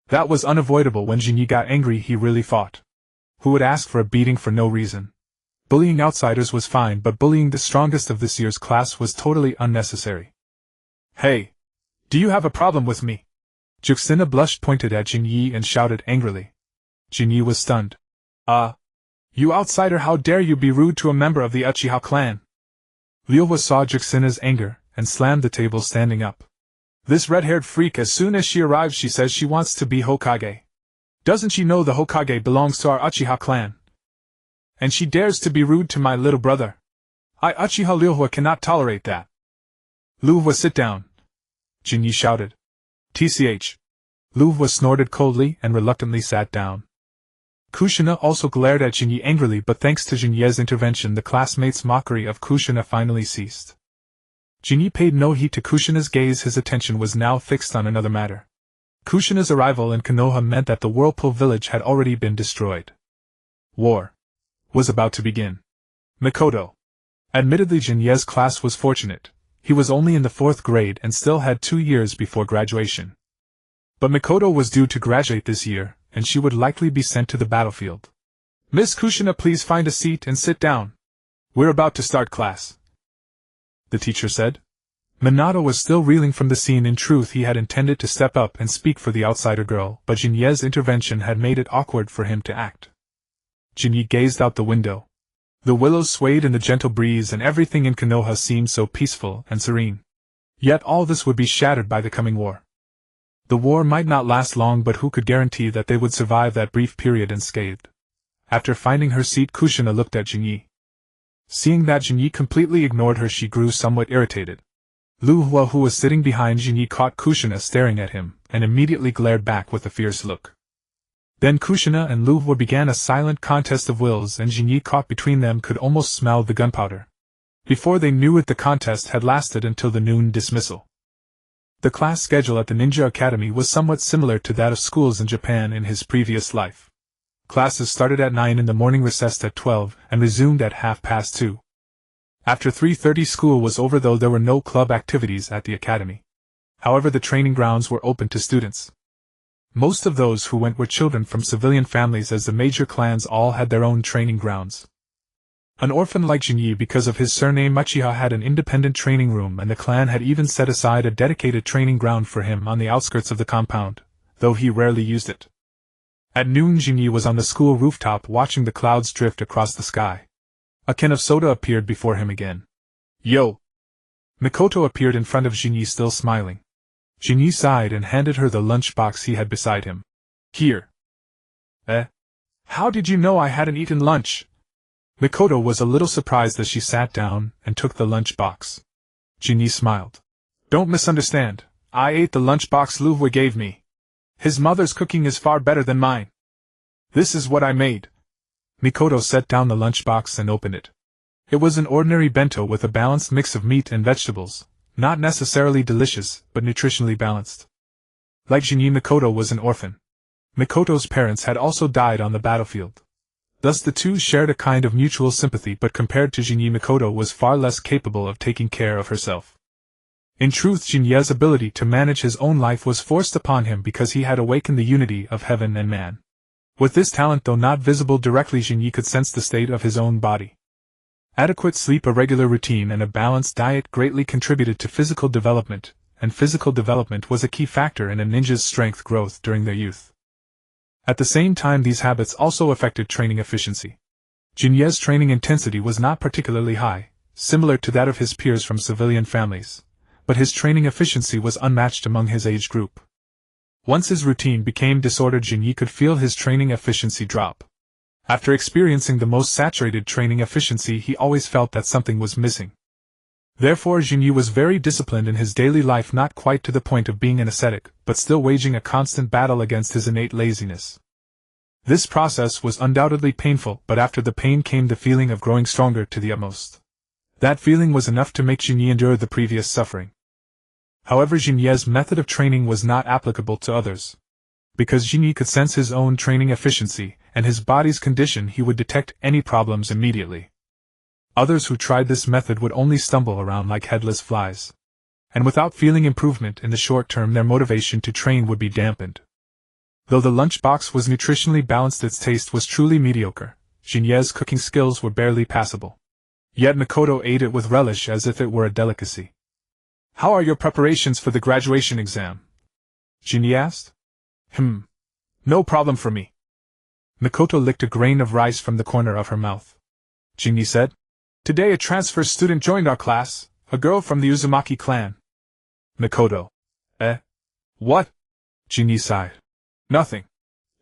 That was unavoidable. When Jinyi got angry, he really fought. Who would ask for a beating for no reason? Bullying outsiders was fine, but bullying the strongest of this year's class was totally unnecessary. Hey! Do you have a problem with me? Jixina blushed, pointed at Jinyi, and shouted angrily. Jinyi was stunned. You outsider, how dare you be rude to a member of the Uchiha clan? Liuhua saw Jixina's anger, and slammed the table, standing up. This red-haired freak, as soon as she arrives, she says she wants to be Hokage. Doesn't she know the Hokage belongs to our Uchiha clan? And she dares to be rude to my little brother. I, Uchiha Lilhua, cannot tolerate that. Lilhua, sit down, Jinyi shouted. TCH. Lilhua snorted coldly and reluctantly sat down. Kushina also glared at Jinyi angrily, but thanks to Jinye's intervention, the classmates' mockery of Kushina finally ceased. Jinyi paid no heed to Kushina's gaze. His attention was now fixed on another matter. Kushina's arrival in Konoha meant that the Whirlpool village had already been destroyed. War was about to begin. Mitokado. Admittedly, Jinye's class was fortunate. He was only in the 4th grade and still had 2 years before graduation. But Mitokado was due to graduate this year, and she would likely be sent to the battlefield. Miss Kushina, please find a seat and sit down. We're about to start class, the teacher said. Minato was still reeling from the scene. In truth, he had intended to step up and speak for the outsider girl, but Jinye's intervention had made it awkward for him to act. Jinyi gazed out the window. The willows swayed in the gentle breeze, and everything in Konoha seemed so peaceful and serene. Yet all this would be shattered by the coming war. The war might not last long, but who could guarantee that they would survive that brief period unscathed? After finding her seat, Kushina looked at Jinyi. Seeing that Jinyi completely ignored her, she grew somewhat irritated. Lilhua, who was sitting behind Jinyi, caught Kushina staring at him, and immediately glared back with a fierce look. Then Kushina and Lilhua began a silent contest of wills, and Jinyi, caught between them, could almost smell the gunpowder. Before they knew it, the contest had lasted until the noon dismissal. The class schedule at the Ninja Academy was somewhat similar to that of schools in Japan in his previous life. Classes started at 9 in the morning, recessed at 12, and resumed at 2:30. After 3:30 school was over, though there were no club activities at the academy. However, the training grounds were open to students. Most of those who went were children from civilian families, as the major clans all had their own training grounds. An orphan like Jinyi, because of his surname Uchiha, had an independent training room, and the clan had even set aside a dedicated training ground for him on the outskirts of the compound, though he rarely used it. At noon, Jinyi was on the school rooftop watching the clouds drift across the sky. A can of soda appeared before him again. Yo! Mikoto appeared in front of Jinyi, still smiling. Jinyi sighed and handed her the lunchbox he had beside him. Here. How did you know I hadn't eaten lunch? Mikoto was a little surprised as she sat down and took the lunchbox. Jinyi smiled. Don't misunderstand, I ate the lunchbox Lilhua gave me. His mother's cooking is far better than mine. This is what I made. Mikoto set down the lunchbox and opened it. It was an ordinary bento with a balanced mix of meat and vegetables, not necessarily delicious, but nutritionally balanced. Like Jinyi, Mikoto was an orphan. Mikoto's parents had also died on the battlefield. Thus the two shared a kind of mutual sympathy, but compared to Jinyi, Mikoto was far less capable of taking care of herself. In truth, Jinye's ability to manage his own life was forced upon him because he had awakened the unity of heaven and man. With this talent, though not visible directly, Jinyi could sense the state of his own body. Adequate sleep, a regular routine, and a balanced diet greatly contributed to physical development, and physical development was a key factor in a ninja's strength growth during their youth. At the same time, these habits also affected training efficiency. Jinye's training intensity was not particularly high, similar to that of his peers from civilian families, but his training efficiency was unmatched among his age group. Once his routine became disordered, Jinyi could feel his training efficiency drop. After experiencing the most saturated training efficiency, he always felt that something was missing. Therefore, Jinyi was very disciplined in his daily life, not quite to the point of being an ascetic, but still waging a constant battle against his innate laziness. This process was undoubtedly painful, but after the pain came the feeling of growing stronger to the utmost. That feeling was enough to make Jinyi endure the previous suffering. However, Jinye's method of training was not applicable to others. Because Jinyi could sense his own training efficiency and his body's condition, he would detect any problems immediately. Others who tried this method would only stumble around like headless flies. And without feeling improvement in the short term, their motivation to train would be dampened. Though the lunchbox was nutritionally balanced, its taste was truly mediocre. Jinye's cooking skills were barely passable. Yet Mikoto ate it with relish as if it were a delicacy. How are your preparations for the graduation exam? Jinyi asked. No problem for me. Mikoto licked a grain of rice from the corner of her mouth. Jinyi said. Today a transfer student joined our class, a girl from the Uzumaki clan. Mikoto. What? Jinyi sighed. Nothing.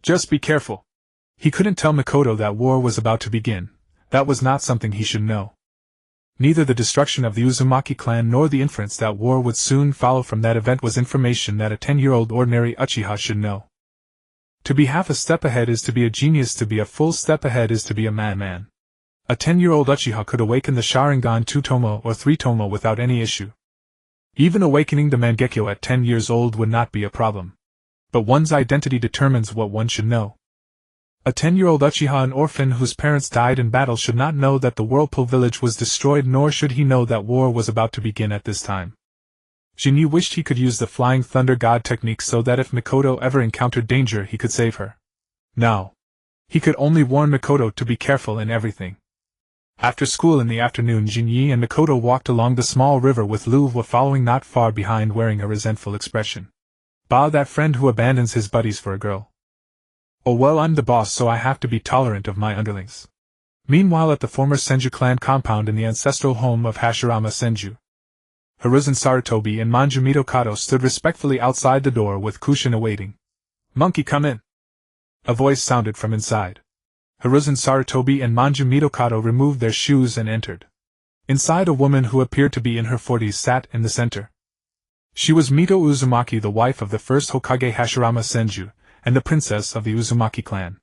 Just be careful. He couldn't tell Mitokado that war was about to begin. That was not something he should know. Neither the destruction of the Uzumaki clan nor the inference that war would soon follow from that event was information that a 10-year-old ordinary Uchiha should know. To be half a step ahead is to be a genius, to be a full step ahead is to be a madman. A 10-year-old Uchiha could awaken the Sharingan 2-tomoe or 3-tomoe without any issue. Even awakening the Mangekyo at 10 years old would not be a problem. But one's identity determines what one should know. A 10-year-old Uchiha, an orphan whose parents died in battle, should not know that the Whirlpool village was destroyed, nor should he know that war was about to begin at this time. Jinyi wished he could use the Flying Thunder God technique so that if Mitokado ever encountered danger he could save her. No. He could only warn Mitokado to be careful in everything. After school in the afternoon, Jinyi and Mitokado walked along the small river with Luwa following not far behind, wearing a resentful expression. Bah, that friend who abandons his buddies for a girl. Oh well, I'm the boss, so I have to be tolerant of my underlings. Meanwhile, at the former Senju clan compound in the ancestral home of Hashirama Senju, Hiruzen Sarutobi and Manju Mitokado stood respectfully outside the door with Kushina waiting. Monkey, come in. A voice sounded from inside. Hiruzen Sarutobi and Manju Mitokado removed their shoes and entered. Inside, a woman who appeared to be in her 40s sat in the center. She was Mito Uzumaki, the wife of the first Hokage Hashirama Senju, and the princess of the Uzumaki clan.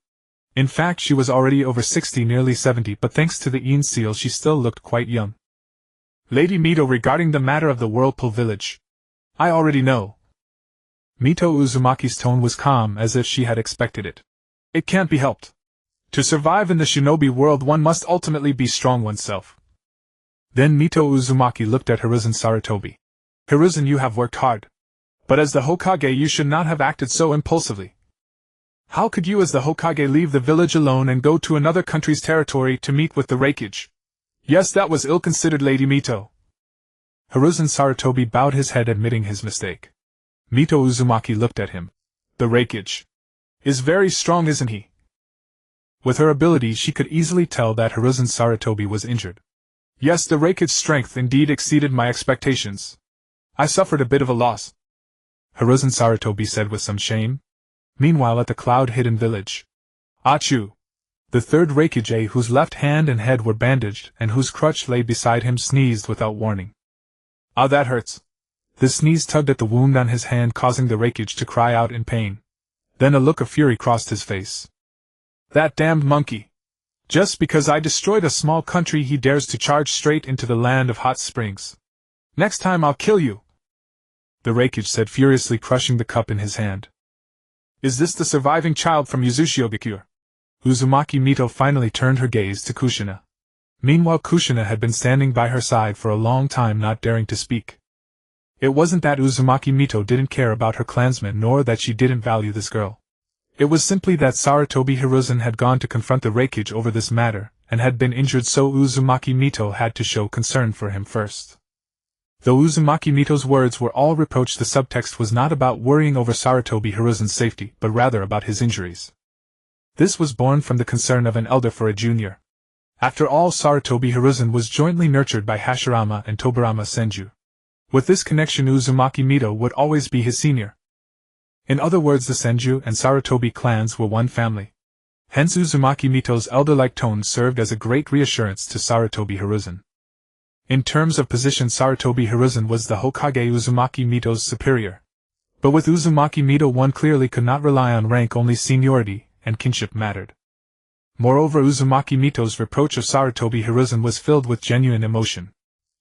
In fact, she was already over 60, nearly 70, but thanks to the Yin seal she still looked quite young. Lady Mito, regarding the matter of the Whirlpool village. I already know. Mito Uzumaki's tone was calm, as if she had expected it. It can't be helped. To survive in the shinobi world, one must ultimately be strong oneself. Then Mito Uzumaki looked at Hiruzen Sarutobi. Hiruzen, you have worked hard. But as the Hokage, you should not have acted so impulsively. How could you as the Hokage leave the village alone and go to another country's territory to meet with the Raikage? Yes, that was ill-considered, Lady Mito. Hiruzen Sarutobi bowed his head, admitting his mistake. Mito Uzumaki looked at him. The Raikage is very strong, isn't he? With her ability she could easily tell that Hiruzen Sarutobi was injured. Yes, the Raikage's strength indeed exceeded my expectations. I suffered a bit of a loss, Hiruzen Sarutobi said with some shame. Meanwhile, at the cloud-hidden village, Achu, the third Raikage, whose left hand and head were bandaged and whose crutch lay beside him, sneezed without warning. Ah, that hurts. The sneeze tugged at the wound on his hand, causing the Raikage to cry out in pain. Then a look of fury crossed his face. That damned monkey! Just because I destroyed a small country, he dares to charge straight into the land of hot springs. Next time I'll kill you! The Raikage said furiously, crushing the cup in his hand. Is this the surviving child from Uzushio-gakure? Uzumaki Mito finally turned her gaze to Kushina. Meanwhile, Kushina had been standing by her side for a long time, not daring to speak. It wasn't that Uzumaki Mito didn't care about her clansmen, nor that she didn't value this girl. It was simply that Sarutobi Hiruzen had gone to confront the Raikage over this matter, and had been injured, so Uzumaki Mito had to show concern for him first. Though Uzumaki Mito's words were all reproach, the subtext was not about worrying over Sarutobi Hiruzen's safety, but rather about his injuries. This was born from the concern of an elder for a junior. After all, Sarutobi Hiruzen was jointly nurtured by Hashirama and Tobirama Senju. With this connection, Uzumaki Mito would always be his senior. In other words, the Senju and Sarutobi clans were one family. Hence Uzumaki Mito's elder-like tone served as a great reassurance to Sarutobi Hiruzen. In terms of position, Sarutobi Hiruzen was the Hokage, Uzumaki Mito's superior. But with Uzumaki Mito, one clearly could not rely on rank, only seniority and kinship mattered. Moreover, Uzumaki Mito's reproach of Sarutobi Hiruzen was filled with genuine emotion.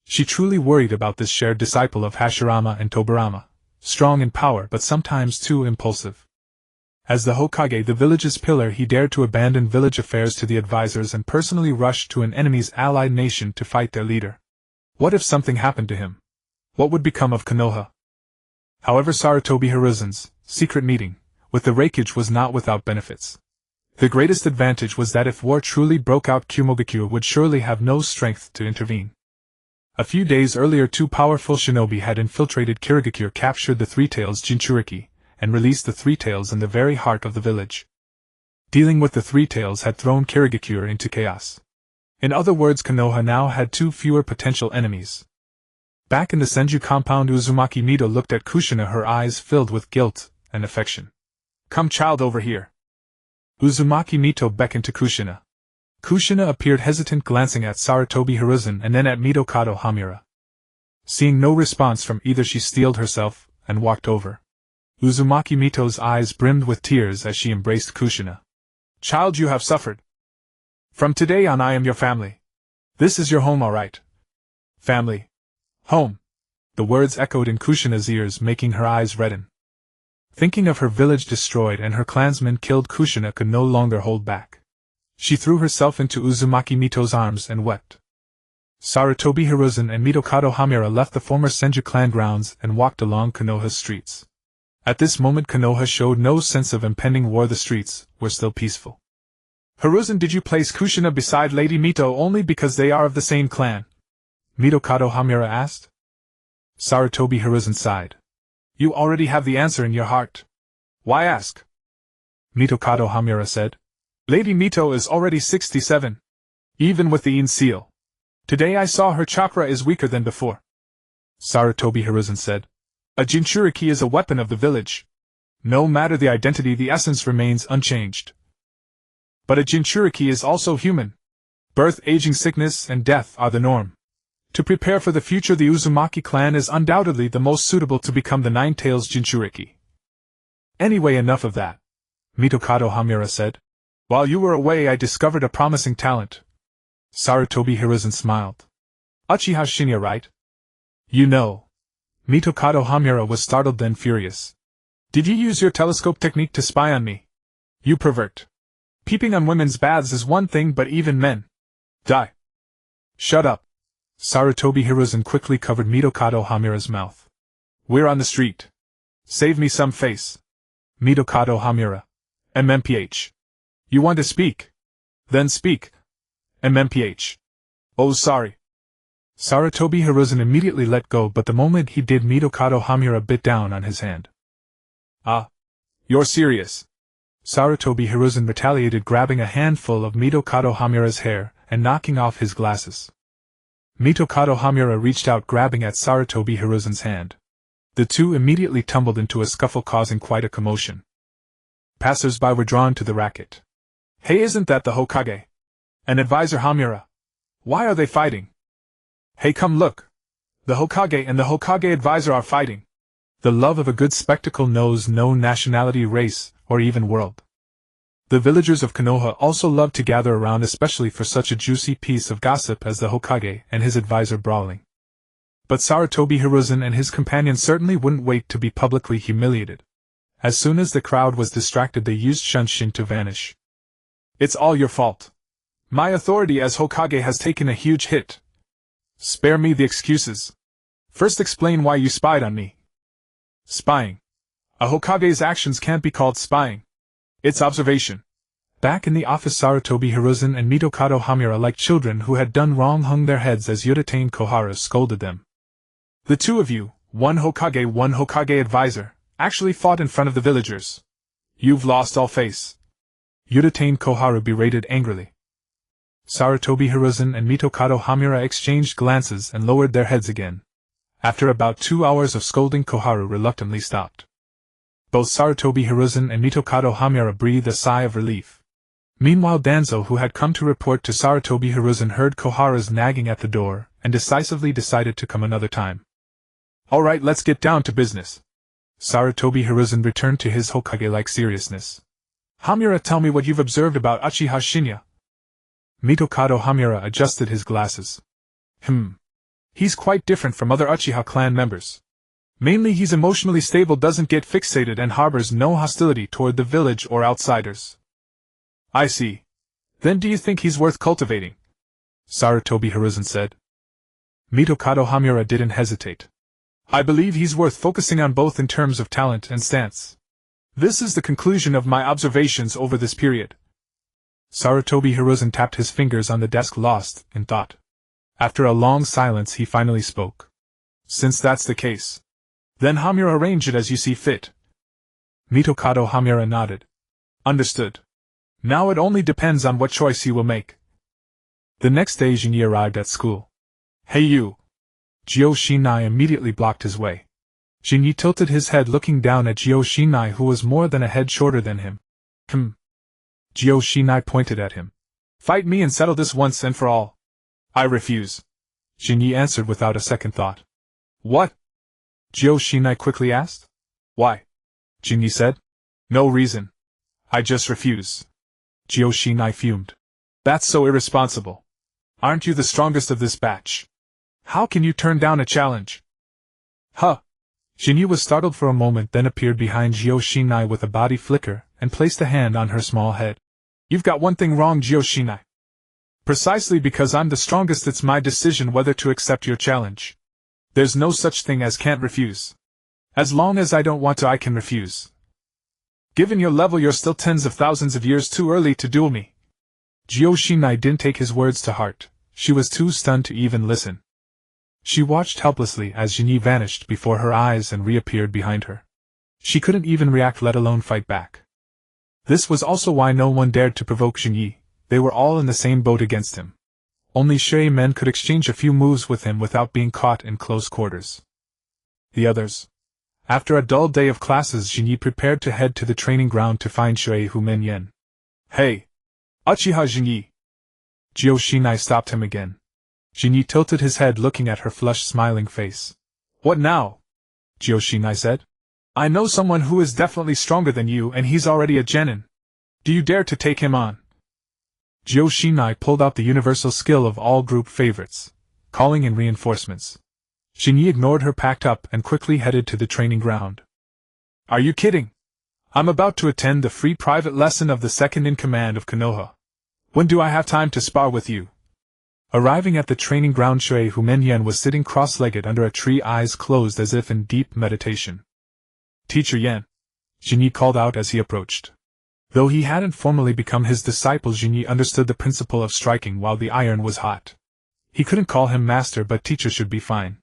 She truly worried about this shared disciple of Hashirama and Tobirama, strong in power but sometimes too impulsive. As the Hokage, the village's pillar, he dared to abandon village affairs to the advisors and personally rush to an enemy's allied nation to fight their leader. What if something happened to him? What would become of Konoha? However, Sarutobi Hiruzen's secret meeting with the Raikage was not without benefits. The greatest advantage was that if war truly broke out, Kumogakure would surely have no strength to intervene. A few days earlier, two powerful shinobi had infiltrated Kirigakure, captured the Three-Tails Jinchuriki, and released the Three-Tails in the very heart of the village. Dealing with the Three-Tails had thrown Kirigakure into chaos. In other words, Konoha now had two fewer potential enemies. Back in the Senju compound, Uzumaki Mito looked at Kushina, her eyes filled with guilt and affection. Come, child, over here. Uzumaki Mito beckoned to Kushina. Kushina appeared hesitant, glancing at Sarutobi Hiruzen and then at Mitokado Homura. Seeing no response from either, she steeled herself and walked over. Uzumaki Mito's eyes brimmed with tears as she embraced Kushina. Child, you have suffered. From today on, I am your family. This is your home, all right. Family. Home. The words echoed in Kushina's ears, making her eyes redden. Thinking of her village destroyed and her clansmen killed, Kushina could no longer hold back. She threw herself into Uzumaki Mito's arms and wept. Sarutobi Hiruzen and Mitokado Homura left the former Senju clan grounds and walked along Konoha's streets. At this moment, Konoha showed no sense of impending war. The streets were still peaceful. Hiruzen, did you place Kushina beside Lady Mito only because they are of the same clan? Mitokado Homura asked. Sarutobi Hiruzen sighed. You already have the answer in your heart. Why ask? Mitokado Homura said. Lady Mito is already 67. Even with the In seal. Today I saw her chakra is weaker than before. Sarutobi Hiruzen said. A Jinchuriki is a weapon of the village. No matter the identity, the essence remains unchanged. But a Jinchuriki is also human. Birth, aging, sickness, and death are the norm. To prepare for the future, the Uzumaki clan is undoubtedly the most suitable to become the Nine-Tails Jinchuriki. Anyway, enough of that, Mitokado Homura said. While you were away, I discovered a promising talent. Sarutobi Hiruzen smiled. Uchiha Shin'ya, right? You know. Mitokado Homura was startled, then furious. Did you use your telescope technique to spy on me? You pervert. Peeping on women's baths is one thing, but even men. Die. Shut up. Sarutobi Hiruzen quickly covered Mitokado Homura's mouth. We're on the street. Save me some face. Mitokado Homura. MMPH. You want to speak? Then speak. MMPH. Oh, sorry. Sarutobi Hiruzen immediately let go, but the moment he did, Mitokado Homura bit down on his hand. Ah. You're serious. Sarutobi Hiruzen retaliated, grabbing a handful of Mitokado Homura's hair and knocking off his glasses. Mitokado Homura reached out, grabbing at Sarutobi Hiruzen's hand. The two immediately tumbled into a scuffle, causing quite a commotion. Passers-by were drawn to the racket. Hey, isn't that the Hokage? And Advisor Homura? Why are they fighting? Hey, come look. The Hokage and the Hokage advisor are fighting. The love of a good spectacle knows no nationality, race, or even world. The villagers of Konoha also loved to gather around, especially for such a juicy piece of gossip as the Hokage and his advisor brawling. But Sarutobi Hiruzen and his companion certainly wouldn't wait to be publicly humiliated. As soon as the crowd was distracted, they used Shunshin to vanish. It's all your fault. My authority as Hokage has taken a huge hit. Spare me the excuses. First explain why you spied on me. Spying. A Hokage's actions can't be called spying. It's observation. Back in the office, Sarutobi Hiruzen and Mitokado Homura, like children who had done wrong, hung their heads as Uchiha Kohara scolded them. The two of you, one Hokage advisor, actually fought in front of the villagers. You've lost all face. Uchiha Kohara berated angrily. Sarutobi Hiruzen and Mitokado Homura exchanged glances and lowered their heads again. After about 2 hours of scolding, Koharu reluctantly stopped. Both Sarutobi Hiruzen and Mitokado Homura breathed a sigh of relief. Meanwhile, Danzo, who had come to report to Sarutobi Hiruzen, heard Koharu's nagging at the door and decisively decided to come another time. All right, let's get down to business. Sarutobi Hiruzen returned to his Hokage-like seriousness. Homura, tell me what you've observed about Uchiha Shin'ya. Mitokado Homura adjusted his glasses. He's quite different from other Uchiha clan members. Mainly, he's emotionally stable, doesn't get fixated, and harbors no hostility toward the village or outsiders. I see. Then do you think he's worth cultivating? Sarutobi Hiruzen said. Mitokado Homura didn't hesitate. I believe he's worth focusing on, both in terms of talent and stance. This is the conclusion of my observations over this period. Sarutobi Hiruzen tapped his fingers on the desk, lost in thought. After a long silence, he finally spoke. Since that's the case, then Homura, arrange it as you see fit. Mitokado Homura nodded. Understood. Now it only depends on what choice he will make. The next day, Jinyi arrived at school. Hey you! Uchiha Shin'ya immediately blocked his way. Shin'ya tilted his head looking down at Uchiha Shin'ya, who was more than a head shorter than him. Uchiha Shin'ya pointed at him. Fight me and settle this once and for all. I refuse. Shin'ya answered without a second thought. What? Uchiha Shin'ya quickly asked. Why? Shin'ya said. No reason. I just refuse. Uchiha Shin'ya fumed. That's so irresponsible. Aren't you the strongest of this batch? How can you turn down a challenge? Huh. Shin'ya was startled for a moment, then appeared behind Uchiha Shin'ya with a body flicker and placed a hand on her small head. You've got one thing wrong, Uchiha Shin'ya. Precisely because I'm the strongest, it's my decision whether to accept your challenge. There's no such thing as can't refuse. As long as I don't want to, I can refuse. Given your level, you're still tens of thousands of years too early to duel me. Uchiha Shin'ya didn't take his words to heart. She was too stunned to even listen. She watched helplessly as Shin'ya vanished before her eyes and reappeared behind her. She couldn't even react, let alone fight back. This was also why no one dared to provoke Shin'ya. They were all in the same boat against him. Only Shui men could exchange a few moves with him without being caught in close quarters. The others. After a dull day of classes, Shin'ya prepared to head to the training ground to find Shui Humenyen. Hey! Uchiha Shin'ya! Uchiha Shin'ya stopped him again. Shin'ya tilted his head looking at her flushed smiling face. What now? Uchiha Shin'ya said. I know someone who is definitely stronger than you, and he's already a genin. Do you dare to take him on? Uchiha Shin'ya pulled out the universal skill of all group favorites, calling in reinforcements. Shin'ya ignored her, packed up, and quickly headed to the training ground. Are you kidding? I'm about to attend the free private lesson of the second-in-command of Konoha. When do I have time to spar with you? Arriving at the training ground, Shui Humenyen was sitting cross-legged under a tree, eyes closed as if in deep meditation. Teacher Yen, Shin'ya called out as he approached. Though he hadn't formally become his disciple, Shin'ya understood the principle of striking while the iron was hot. He couldn't call him master, but teacher should be fine.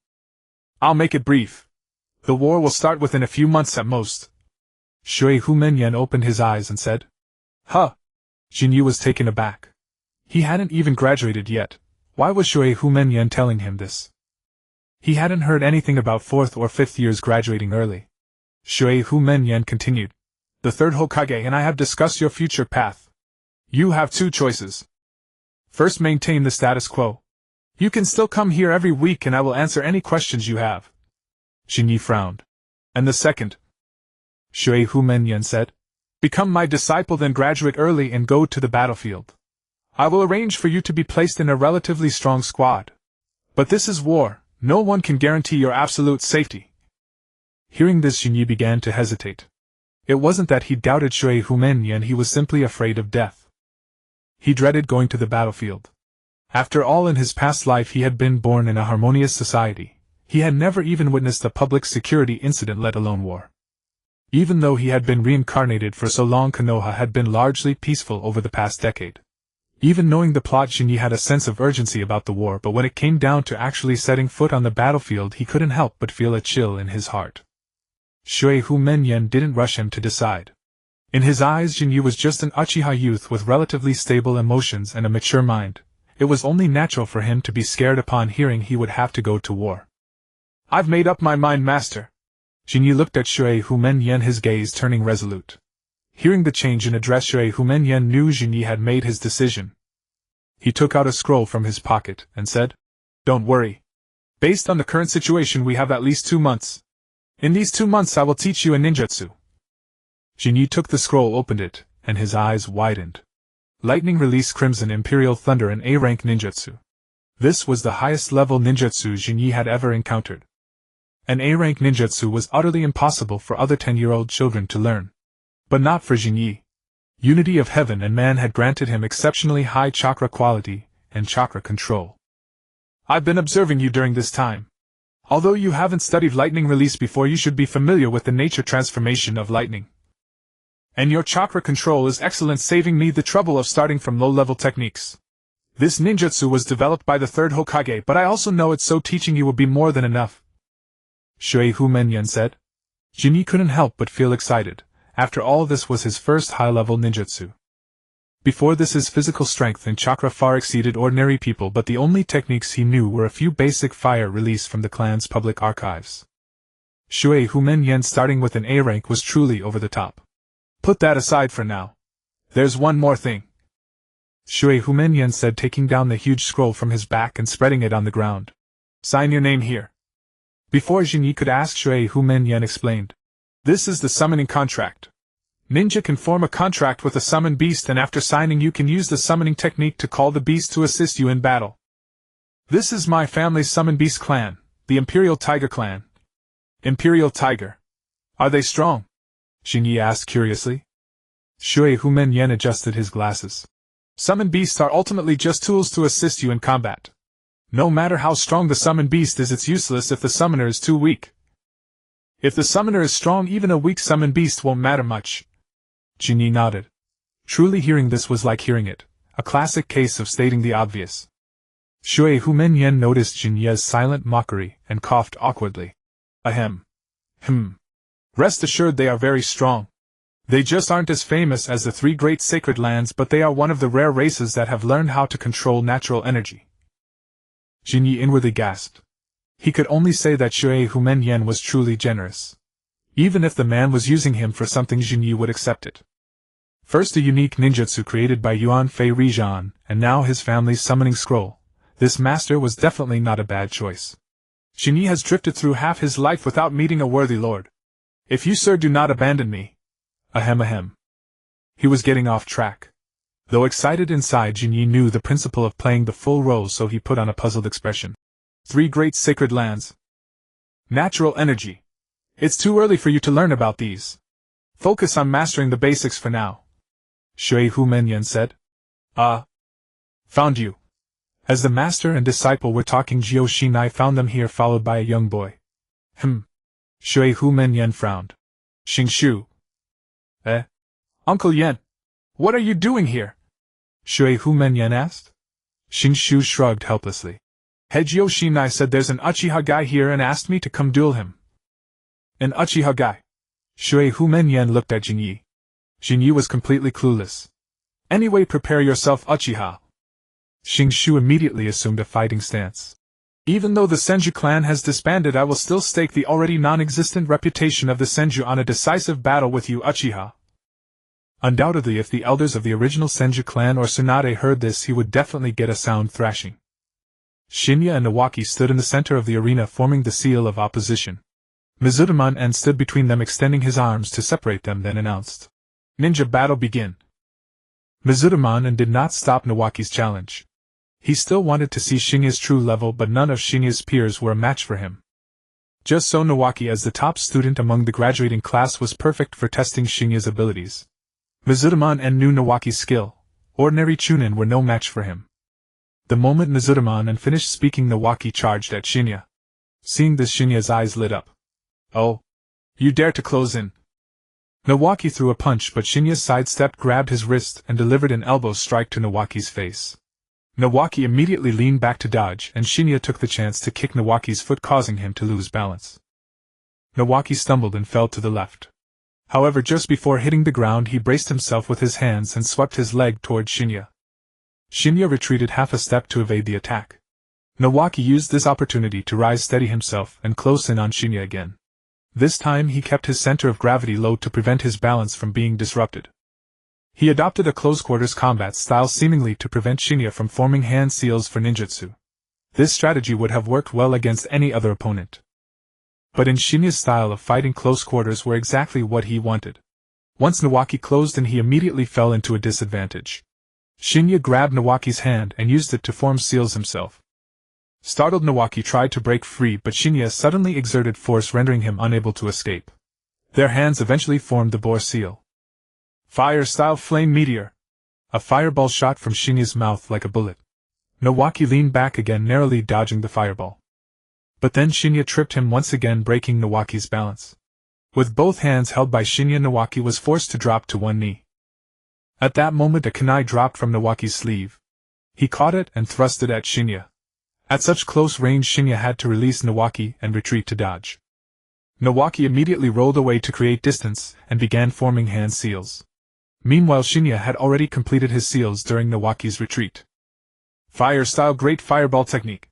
I'll make it brief. The war will start within a few months at most. Shui Humenyen opened his eyes and said. Huh. Shin'ya was taken aback. He hadn't even graduated yet. Why was Shui Humenyen telling him this? He hadn't heard anything about 4th or 5th years graduating early. Shui Humenyen continued. The third Hokage and I have discussed your future path. You have two choices. First, maintain the status quo. You can still come here every week and I will answer any questions you have. Shin'ya frowned. And the second? Shui Humenyen said. Become my disciple, then graduate early and go to the battlefield. I will arrange for you to be placed in a relatively strong squad. But this is war, no one can guarantee your absolute safety. Hearing this, Shin'ya began to hesitate. It wasn't that he doubted Shui Humenyen, he was simply afraid of death. He dreaded going to the battlefield. After all, in his past life he had been born in a harmonious society. He had never even witnessed a public security incident, let alone war. Even though he had been reincarnated for so long, Konoha had been largely peaceful over the past decade. Even knowing the plot, Shin'ya had a sense of urgency about the war, but when it came down to actually setting foot on the battlefield, he couldn't help but feel a chill in his heart. Shui Humenyen didn't rush him to decide. In his eyes, Shin'ya was just an Uchiha youth with relatively stable emotions and a mature mind. It was only natural for him to be scared upon hearing he would have to go to war. I've made up my mind, master. Shin'ya looked at Shui Humenyen, his gaze turning resolute. Hearing the change in address, Shui Humenyen knew Shin'ya had made his decision. He took out a scroll from his pocket and said, Don't worry. Based on the current situation, we have at least 2 months. In these 2 months I will teach you a ninjutsu. Shin'ya took the scroll, opened it, and his eyes widened. Lightning Release, Crimson Imperial Thunder, and A-rank ninjutsu. This was the highest level ninjutsu Shin'ya had ever encountered. An A-rank ninjutsu was utterly impossible for other 10-year-old children to learn. But not for Shin'ya. Unity of Heaven and Man had granted him exceptionally high chakra quality and chakra control. I've been observing you during this time. Although you haven't studied lightning release before, you should be familiar with the nature transformation of lightning. And your chakra control is excellent, saving me the trouble of starting from low-level techniques. This ninjutsu was developed by the third Hokage, but I also know it, so teaching you will be more than enough. Shui Humenyen said. Shin'ya couldn't help but feel excited. After all, this was his first high-level ninjutsu. Before this, his physical strength and chakra far exceeded ordinary people, but the only techniques he knew were a few basic fire release from the clan's public archives. Shui Humen Yen starting with an A rank was truly over the top. Put that aside for now. There's one more thing. Shui Humen Yen said, taking down the huge scroll from his back and spreading it on the ground. Sign your name here. Before Jinyi could ask, Shui Humen Yen explained. This is the summoning contract. Ninja can form a contract with a summoned beast, and after signing you can use the summoning technique to call the beast to assist you in battle. This is my family's summoned beast clan, the Imperial Tiger clan. Imperial Tiger. Are they strong? Jinyi asked curiously. Shui Humen Yen adjusted his glasses. Summoned beasts are ultimately just tools to assist you in combat. No matter how strong the summoned beast is, it's useless if the summoner is too weak. If the summoner is strong, even a weak summoned beast won't matter much. Jinyi nodded. Truly, hearing this was like hearing it, a classic case of stating the obvious. Shui Humen Yen noticed Jinyi's silent mockery and coughed awkwardly. Ahem. Rest assured they are very strong. They just aren't as famous as the three great sacred lands, but they are one of the rare races that have learned how to control natural energy. Jinyi inwardly gasped. He could only say that Shui Humen Yen was truly generous. Even if the man was using him for something, Jinyi would accept it. First a unique ninjutsu created by Yuan Fei Rijan, and now his family's summoning scroll. This master was definitely not a bad choice. Jinyi has drifted through half his life without meeting a worthy lord. If you, sir, do not abandon me. Ahem. He was getting off track. Though excited inside, Jinyi knew the principle of playing the full role, so he put on a puzzled expression. Three great sacred lands. Natural energy. It's too early for you to learn about these. Focus on mastering the basics for now. Shui Humen Yen said. Found you. As the master and disciple were talking, Jio Shin'ya found them here, followed by a young boy. Shui Humen Yen frowned. Xingshu. Uncle Yen. What are you doing here? Shui Humen Yen asked. Xingshu shrugged helplessly. Head Jio Shin'ya said there's an Uchiha guy here and asked me to come duel him. An Uchiha guy? Shui Humen Yen looked at Jinyi. Jinyi was completely clueless. Anyway, prepare yourself, Uchiha. Xingshu immediately assumed a fighting stance. Even though the Senju clan has disbanded, I will still stake the already non-existent reputation of the Senju on a decisive battle with you, Uchiha. Undoubtedly, if the elders of the original Senju clan or Tsunade heard this, he would definitely get a sound thrashing. Shin'ya and Nawaki stood in the center of the arena, forming the seal of opposition. Mitokado stood between them, extending his arms to separate them, then announced, "Ninja battle begin." Mitokado did not stop Nawaki's challenge. He still wanted to see Shin'ya's true level, but none of Shin'ya's peers were a match for him. Just so Nawaki, as the top student among the graduating class, was perfect for testing Shin'ya's abilities. Mitokado knew Nawaki's skill. Ordinary Chunin were no match for him. The moment Mitokado finished speaking, Nawaki charged at Shin'ya. Seeing this, Shin'ya's eyes lit up. "Oh? You dare to close in?" Nawaki threw a punch, but Shin'ya sidestepped, grabbed his wrist, and delivered an elbow strike to Nawaki's face. Nawaki immediately leaned back to dodge, and Shin'ya took the chance to kick Nawaki's foot, causing him to lose balance. Nawaki stumbled and fell to the left. However, just before hitting the ground, he braced himself with his hands and swept his leg toward Shin'ya. Shin'ya retreated half a step to evade the attack. Nawaki used this opportunity to rise steady himself and close in on Shin'ya again. This time he kept his center of gravity low to prevent his balance from being disrupted. He adopted a close-quarters combat style, seemingly to prevent Shin'ya from forming hand seals for ninjutsu. This strategy would have worked well against any other opponent. But in Shin'ya's style of fighting, close quarters were exactly what he wanted. Once Nawaki closed in, he immediately fell into a disadvantage. Shin'ya grabbed Nawaki's hand and used it to form seals himself. Startled, Nawaki tried to break free, but Shin'ya suddenly exerted force, rendering him unable to escape. Their hands eventually formed the boar seal. Fire-style flame meteor. A fireball shot from Shin'ya's mouth like a bullet. Nawaki leaned back again, narrowly dodging the fireball. But then Shin'ya tripped him once again, breaking Nawaki's balance. With both hands held by Shin'ya, Nawaki was forced to drop to one knee. At that moment, a kunai dropped from Nawaki's sleeve. He caught it and thrust it at Shin'ya. At such close range, Shin'ya had to release Nawaki and retreat to dodge. Nawaki immediately rolled away to create distance and began forming hand seals. Meanwhile, Shin'ya had already completed his seals during Nawaki's retreat. Fire-style Great Fireball Technique.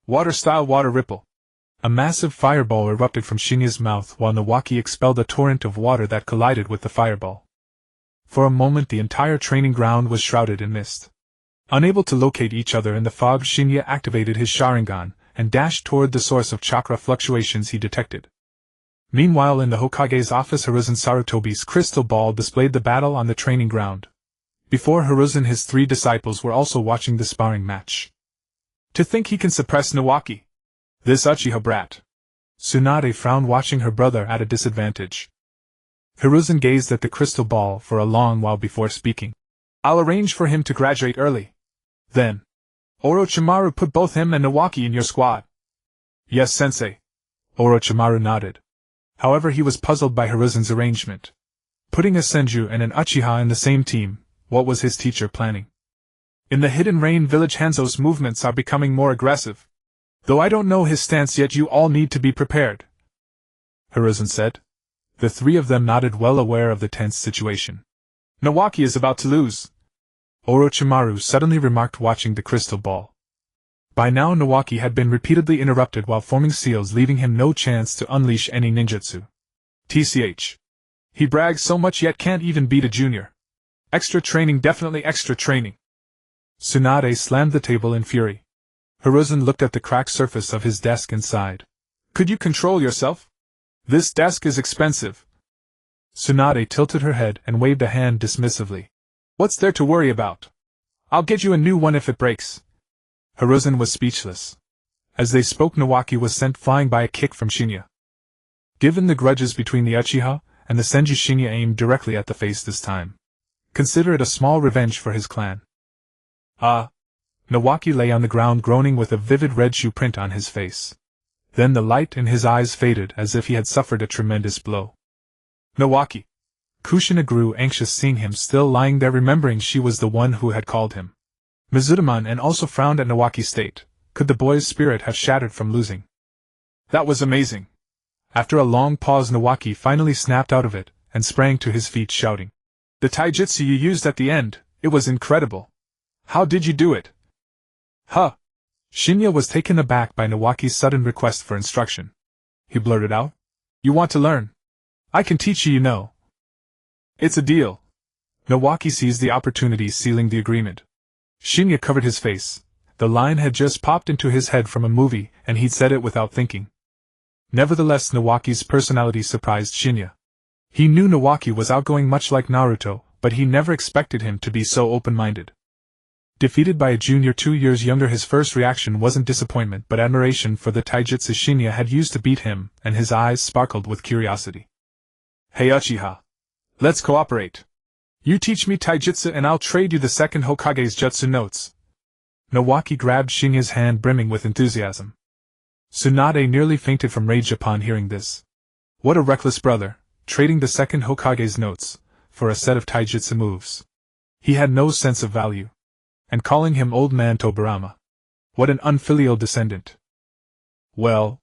Water-style Water Ripple. A massive fireball erupted from Shin'ya's mouth while Nawaki expelled a torrent of water that collided with the fireball. For a moment the entire training ground was shrouded in mist. Unable to locate each other in the fog, Shin'ya activated his Sharingan and dashed toward the source of chakra fluctuations he detected. Meanwhile, in the Hokage's office, Hiruzen Sarutobi's crystal ball displayed the battle on the training ground. Before Hiruzen, his 3 disciples were also watching the sparring match. To think he can suppress Nawaki! This Uchiha brat! Tsunade frowned, watching her brother at a disadvantage. Hiruzen gazed at the crystal ball for a long while before speaking. I'll arrange for him to graduate early. Then, Orochimaru, put both him and Nawaki in your squad. Yes, sensei. Orochimaru nodded. However, he was puzzled by Hiruzen's arrangement. Putting a Senju and an Uchiha in the same team, what was his teacher planning? In the Hidden Rain Village, Hanzo's movements are becoming more aggressive. Though I don't know his stance yet, you all need to be prepared, Hiruzen said. The 3 of them nodded, well aware of the tense situation. Nawaki is about to lose, Orochimaru suddenly remarked, watching the crystal ball. By now Nawaki had been repeatedly interrupted while forming seals, leaving him no chance to unleash any ninjutsu. TCH. He brags so much yet can't even beat a junior. Extra training, definitely extra training. Tsunade slammed the table in fury. Hiruzen looked at the cracked surface of his desk and sighed. Could you control yourself? This desk is expensive. Tsunade tilted her head and waved a hand dismissively. What's there to worry about? I'll get you a new one if it breaks. Hiruzen was speechless. As they spoke, Nawaki was sent flying by a kick from Shin'ya. Given the grudges between the Uchiha and the Senju, Shin'ya aimed directly at the face this time. Consider it a small revenge for his clan. Nawaki lay on the ground groaning with a vivid red shoe print on his face. Then the light in his eyes faded as if he had suffered a tremendous blow. Nawaki! Kushina grew anxious seeing him still lying there, remembering she was the one who had called him. Mizutamon and also frowned at Nawaki's state. Could the boy's spirit have shattered from losing? That was amazing. After a long pause, Nawaki finally snapped out of it and sprang to his feet, shouting. The taijutsu you used at the end, it was incredible. How did you do it? Huh? Shin'ya was taken aback by Nawaki's sudden request for instruction. He blurted out. You want to learn? I can teach you, you know. It's a deal. Nawaki seized the opportunity, sealing the agreement. Shin'ya covered his face. The line had just popped into his head from a movie, and he'd said it without thinking. Nevertheless, Nawaki's personality surprised Shin'ya. He knew Nawaki was outgoing, much like Naruto, but he never expected him to be so open-minded. Defeated by a junior 2 years younger, his first reaction wasn't disappointment but admiration for the taijutsu Shin'ya had used to beat him, and his eyes sparkled with curiosity. Hey Uchiha! Let's cooperate! You teach me taijutsu and I'll trade you the second Hokage's jutsu notes. Nawaki grabbed Shin'ya's hand, brimming with enthusiasm. Tsunade nearly fainted from rage upon hearing this. What a reckless brother, trading the second Hokage's notes for a set of taijutsu moves. He had no sense of value. And calling him Old Man Tobirama. What an unfilial descendant. Well,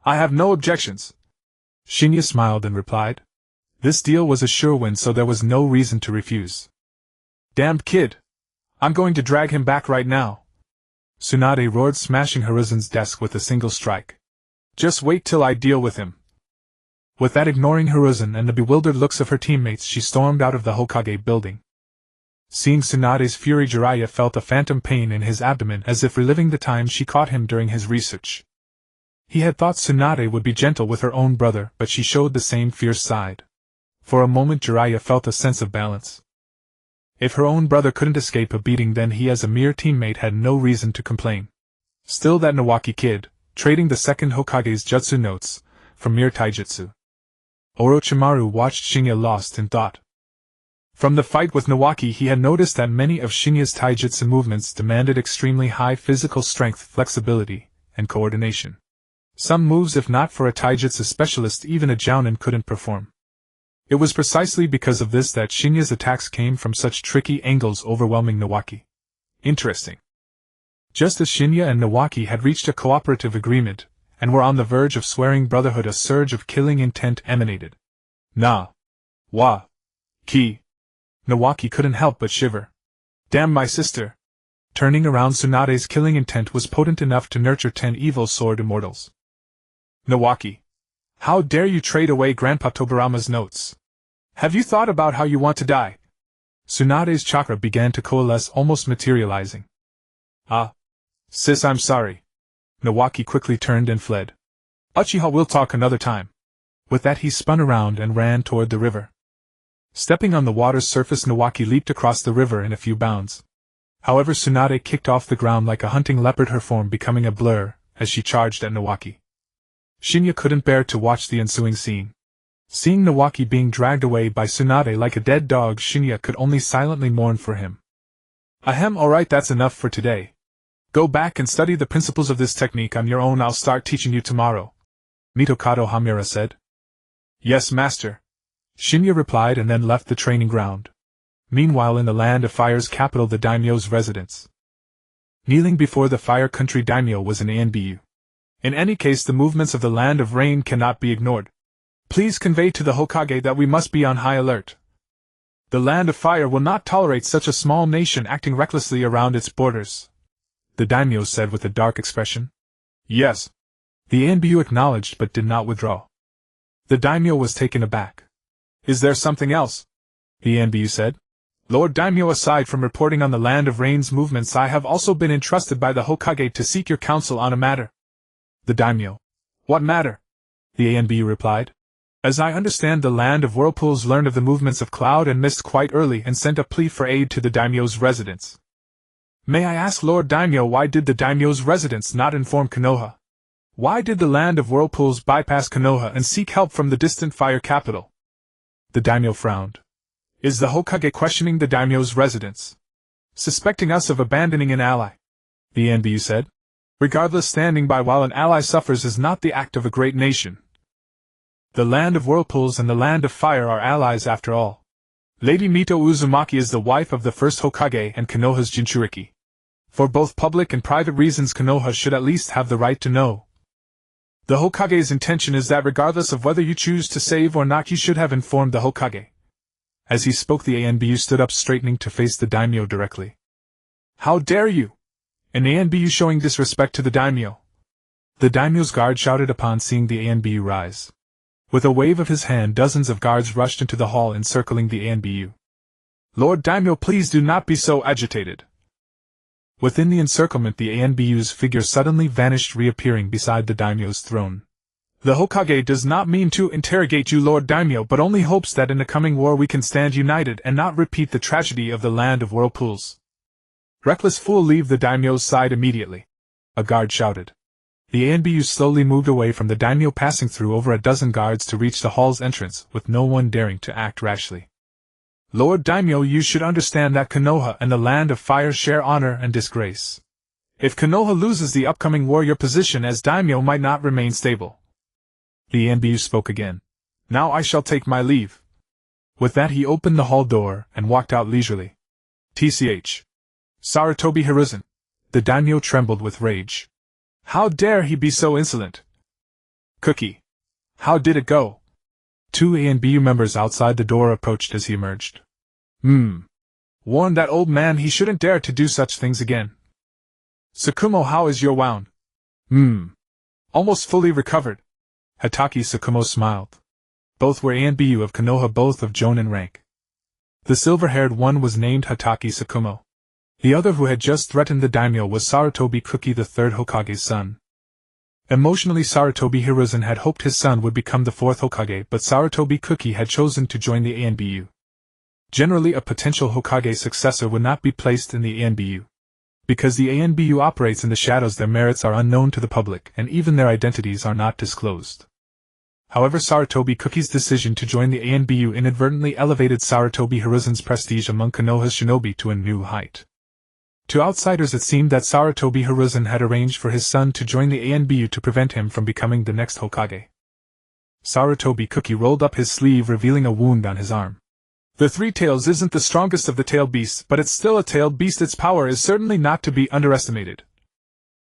I have no objections. Shin'ya smiled and replied. This deal was a sure win, so there was no reason to refuse. Damned kid! I'm going to drag him back right now. Tsunade roared, smashing Hiruzen's desk with a single strike. Just wait till I deal with him. With that, ignoring Hiruzen and the bewildered looks of her teammates, she stormed out of the Hokage building. Seeing Tsunade's fury, Jiraiya felt a phantom pain in his abdomen, as if reliving the time she caught him during his research. He had thought Tsunade would be gentle with her own brother, but she showed the same fierce side. For a moment Jiraiya felt a sense of balance. If her own brother couldn't escape a beating, then he as a mere teammate had no reason to complain. Still, that Nawaki kid, trading the second Hokage's jutsu notes for mere taijutsu. Orochimaru watched Shin'ya lost in thought. From the fight with Nawaki, he had noticed that many of Shin'ya's taijutsu movements demanded extremely high physical strength, flexibility, and coordination. Some moves, if not for a taijutsu specialist, even a jounin couldn't perform. It was precisely because of this that Shin'ya's attacks came from such tricky angles, overwhelming Nawaki. Interesting. Just as Shin'ya and Nawaki had reached a cooperative agreement, and were on the verge of swearing brotherhood, a surge of killing intent emanated. Na. Wa. Ki. Nawaki couldn't help but shiver. Damn my sister! Turning around, Tsunade's killing intent was potent enough to nurture 10 evil sword immortals. Nawaki! How dare you trade away Grandpa Tobarama's notes? Have you thought about how you want to die? Tsunade's chakra began to coalesce, almost materializing. Ah. Sis, I'm sorry. Nawaki quickly turned and fled. Uchiha, will talk another time. With that he spun around and ran toward the river. Stepping on the water's surface, Nawaki leaped across the river in a few bounds. However, Tsunade kicked off the ground like a hunting leopard, her form becoming a blur as she charged at Nawaki. Shin'ya couldn't bear to watch the ensuing scene. Seeing Nawaki being dragged away by Tsunade like a dead dog, Shin'ya could only silently mourn for him. Ahem, alright, that's enough for today. Go back and study the principles of this technique on your own. I'll start teaching you tomorrow, Mitokado Homura said. Yes, master, Shin'ya replied, and then left the training ground. Meanwhile, in the Land of Fire's capital, the daimyo's residence. Kneeling before the Fire Country daimyo was an Anbu. In any case, the movements of the Land of Rain cannot be ignored. Please convey to the Hokage that we must be on high alert. The Land of Fire will not tolerate such a small nation acting recklessly around its borders, the daimyo said with a dark expression. Yes. The Anbu acknowledged but did not withdraw. The daimyo was taken aback. Is there something else? The Anbu said. Lord Daimyo, aside from reporting on the Land of Rain's movements, I have also been entrusted by the Hokage to seek your counsel on a matter. The daimyo. What matter? The Anbu replied. As I understand, the Land of Whirlpools learned of the movements of Cloud and Mist quite early and sent a plea for aid to the daimyo's residence. May I ask, Lord Daimyo, why did the daimyo's residence not inform Konoha? Why did the Land of Whirlpools bypass Konoha and seek help from the distant fire capital? The daimyo frowned. Is the Hokage questioning the daimyo's residence? Suspecting us of abandoning an ally? The Anbu said. Regardless, standing by while an ally suffers is not the act of a great nation. The Land of Whirlpools and the Land of Fire are allies after all. Lady Mito Uzumaki is the wife of the first Hokage and Konoha's Jinchuriki. For both public and private reasons, Konoha should at least have the right to know. The Hokage's intention is that regardless of whether you choose to save or not, you should have informed the Hokage. As he spoke, the Anbu stood up, straightening to face the daimyo directly. How dare you! An Anbu showing disrespect to the daimyo! The daimyo's guard shouted upon seeing the Anbu rise. With a wave of his hand, dozens of guards rushed into the hall, encircling the Anbu. Lord Daimyo, please do not be so agitated. Within the encirclement, the Anbu's figure suddenly vanished, reappearing beside the daimyo's throne. The Hokage does not mean to interrogate you, Lord Daimyo, but only hopes that in the coming war we can stand united and not repeat the tragedy of the Land of Whirlpools. Reckless fool, leave the daimyo's side immediately, a guard shouted. The Anbu slowly moved away from the daimyo, passing through over a dozen guards to reach the hall's entrance, with no one daring to act rashly. Lord Daimyo, you should understand that Konoha and the Land of Fire share honor and disgrace. If Konoha loses the upcoming war, your position as daimyo might not remain stable. The Anbu spoke again. Now I shall take my leave. With that he opened the hall door and walked out leisurely. Tch. Sarutobi Hiruzen. The daimyo trembled with rage. How dare he be so insolent? Cookie. How did it go? Two Anbu members outside the door approached as he emerged. Warn that old man he shouldn't dare to do such things again. Tsukumo, how is your wound? Almost fully recovered. Hatake Tsukumo smiled. Both were Anbu of Konoha, both of Jonin rank. The silver-haired one was named Hatake Tsukumo. The other, who had just threatened the daimyo, was Sarutobi Cookie, the third Hokage's son. Emotionally, Sarutobi Hiruzen had hoped his son would become the fourth Hokage, but Sarutobi Cookie had chosen to join the Anbu. Generally, a potential Hokage successor would not be placed in the Anbu. Because the Anbu operates in the shadows, their merits are unknown to the public, and even their identities are not disclosed. However, Sarutobi Cookie's decision to join the Anbu inadvertently elevated Sarutobi Hiruzen's prestige among Konoha's shinobi to a new height. To outsiders, it seemed that Sarutobi Hiruzen had arranged for his son to join the Anbu to prevent him from becoming the next Hokage. Sarutobi Cookie rolled up his sleeve, revealing a wound on his arm. The Three Tails isn't the strongest of the tailed beasts, but it's still a tailed beast. Its power is certainly not to be underestimated.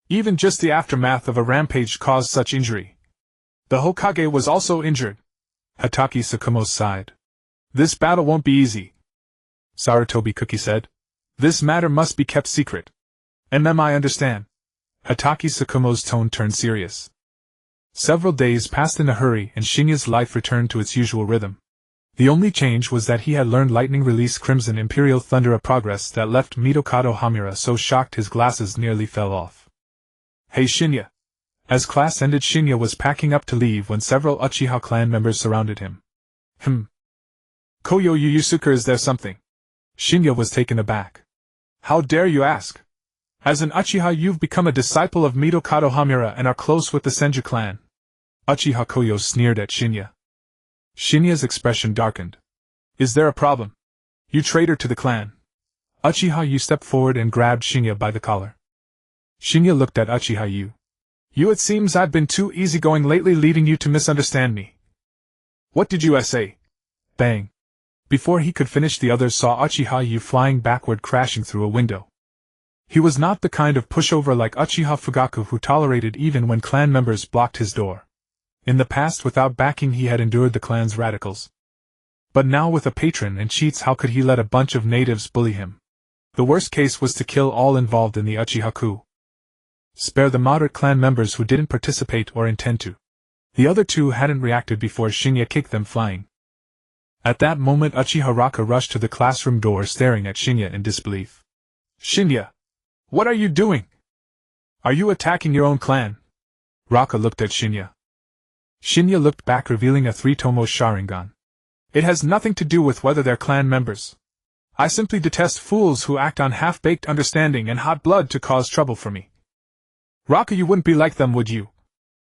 Even just the aftermath of a rampage caused such injury. The Hokage was also injured. Hatake Tsukumo sighed. This battle won't be easy. Sarutobi Cookie said. This matter must be kept secret. I understand. Hatake Tsukumo's tone turned serious. Several days passed in a hurry and Shinya's life returned to its usual rhythm. The only change was that he had learned Lightning Release Crimson Imperial Thunder, a progress that left Mitokado Homura so shocked his glasses nearly fell off. Hey Shinya! As class ended, Shinya was packing up to leave when several Uchiha clan members surrounded him. Koyo Yuyusuke, is there something? Shinya was taken aback. How dare you ask? As an Uchiha you've become a disciple of Mitokado Homura and are close with the Senju clan. Uchiha Koyo sneered at Shinya. Shinya's expression darkened. Is there a problem? You traitor to the clan. Uchiha Yu stepped forward and grabbed Shinya by the collar. Shinya looked at Uchiha Yu. You, it seems I've been too easygoing lately, leading you to misunderstand me. What did you say? Bang. Before he could finish, the others saw Uchiha Yu flying backward, crashing through a window. He was not the kind of pushover like Uchiha Fugaku who tolerated even when clan members blocked his door. In the past, without backing, he had endured the clan's radicals. But now, with a patron and cheats, how could he let a bunch of natives bully him? The worst case was to kill all involved in the Uchiha coup. Spare the moderate clan members who didn't participate or intend to. The other two hadn't reacted before Shinya kicked them flying. At that moment, Uchiha Raka rushed to the classroom door, staring at Shinya in disbelief. Shinya! What are you doing? Are you attacking your own clan? Raka looked at Shinya. Shinya looked back, revealing a three-tomoe Sharingan. It has nothing to do with whether they're clan members. I simply detest fools who act on half-baked understanding and hot blood to cause trouble for me. Raka, you wouldn't be like them, would you?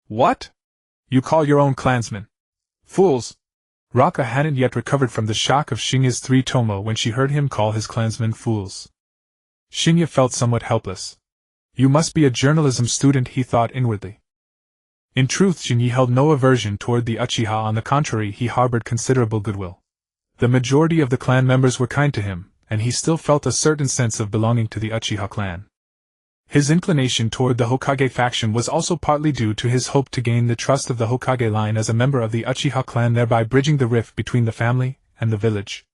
What? You call your own clansmen fools? Raka hadn't yet recovered from the shock of Shinya's three-tomoe when she heard him call his clansmen fools. Shinya felt somewhat helpless. You must be a journalism student, he thought inwardly. In truth, Shinya held no aversion toward the Uchiha. On the contrary, he harbored considerable goodwill. The majority of the clan members were kind to him, and he still felt a certain sense of belonging to the Uchiha clan. His inclination toward the Hokage faction was also partly due to his hope to gain the trust of the Hokage line as a member of the Uchiha clan, thereby bridging the rift between the family and the village.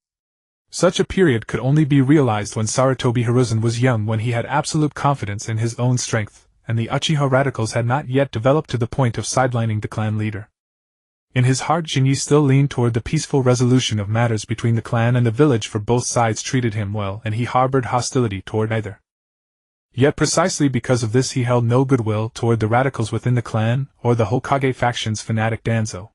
Such a period could only be realized when Sarutobi Hiruzen was young, when he had absolute confidence in his own strength, and the Uchiha radicals had not yet developed to the point of sidelining the clan leader. In his heart, Shinya still leaned toward the peaceful resolution of matters between the clan and the village, for both sides treated him well and he harbored hostility toward either. Yet precisely because of this, he held no goodwill toward the radicals within the clan or the Hokage faction's fanatic Danzo.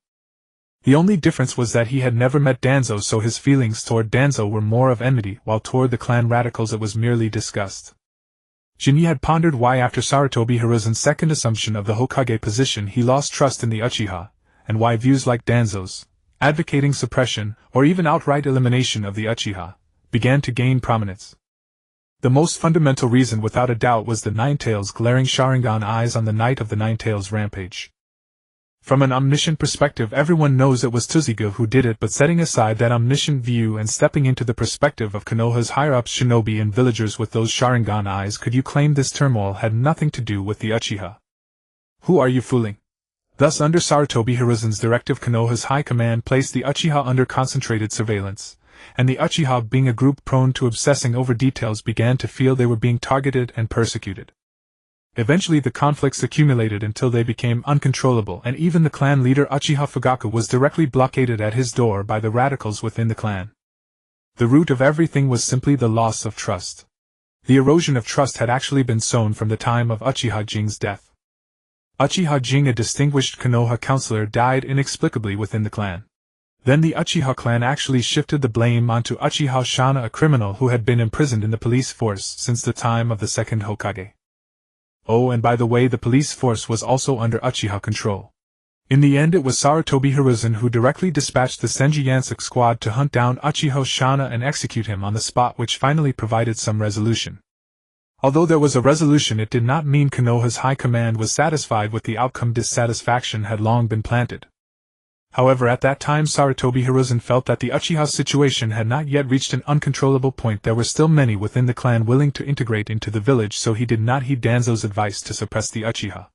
The only difference was that he had never met Danzo, so his feelings toward Danzo were more of enmity, while toward the clan radicals it was merely disgust. Shinya had pondered why, after Sarutobi Hiruzen's second assumption of the Hokage position, he lost trust in the Uchiha, and why views like Danzo's, advocating suppression or even outright elimination of the Uchiha, began to gain prominence. The most fundamental reason, without a doubt, was the Ninetales' glaring Sharingan eyes on the night of the Ninetales rampage. From an omniscient perspective, everyone knows it was Tsuchiga who did it, but setting aside that omniscient view and stepping into the perspective of Konoha's higher-ups, shinobi and villagers with those Sharingan eyes, could you claim this turmoil had nothing to do with the Uchiha? Who are you fooling? Thus, under Sarutobi Hiruzen's directive, Konoha's high command placed the Uchiha under concentrated surveillance, and the Uchiha, being a group prone to obsessing over details, began to feel they were being targeted and persecuted. Eventually the conflicts accumulated until they became uncontrollable, and even the clan leader Uchiha Fugaku was directly blockaded at his door by the radicals within the clan. The root of everything was simply the loss of trust. The erosion of trust had actually been sown from the time of Uchiha Jing's death. Uchiha Jing, a distinguished Konoha counselor, died inexplicably within the clan. Then the Uchiha clan actually shifted the blame onto Uchiha Shin'ya, a criminal who had been imprisoned in the police force since the time of the second Hokage. Oh, and by the way, the police force was also under Uchiha control. In the end, it was Sarutobi Hiruzen who directly dispatched the Senju Yansuk squad to hunt down Uchiha Shin'ya and execute him on the spot, which finally provided some resolution. Although there was a resolution, it did not mean Konoha's high command was satisfied with the outcome. Dissatisfaction had long been planted. However, at that time Sarutobi Hiruzen felt that the Uchiha situation had not yet reached an uncontrollable point. There were still many within the clan willing to integrate into the village, so he did not heed Danzo's advice to suppress the Uchiha.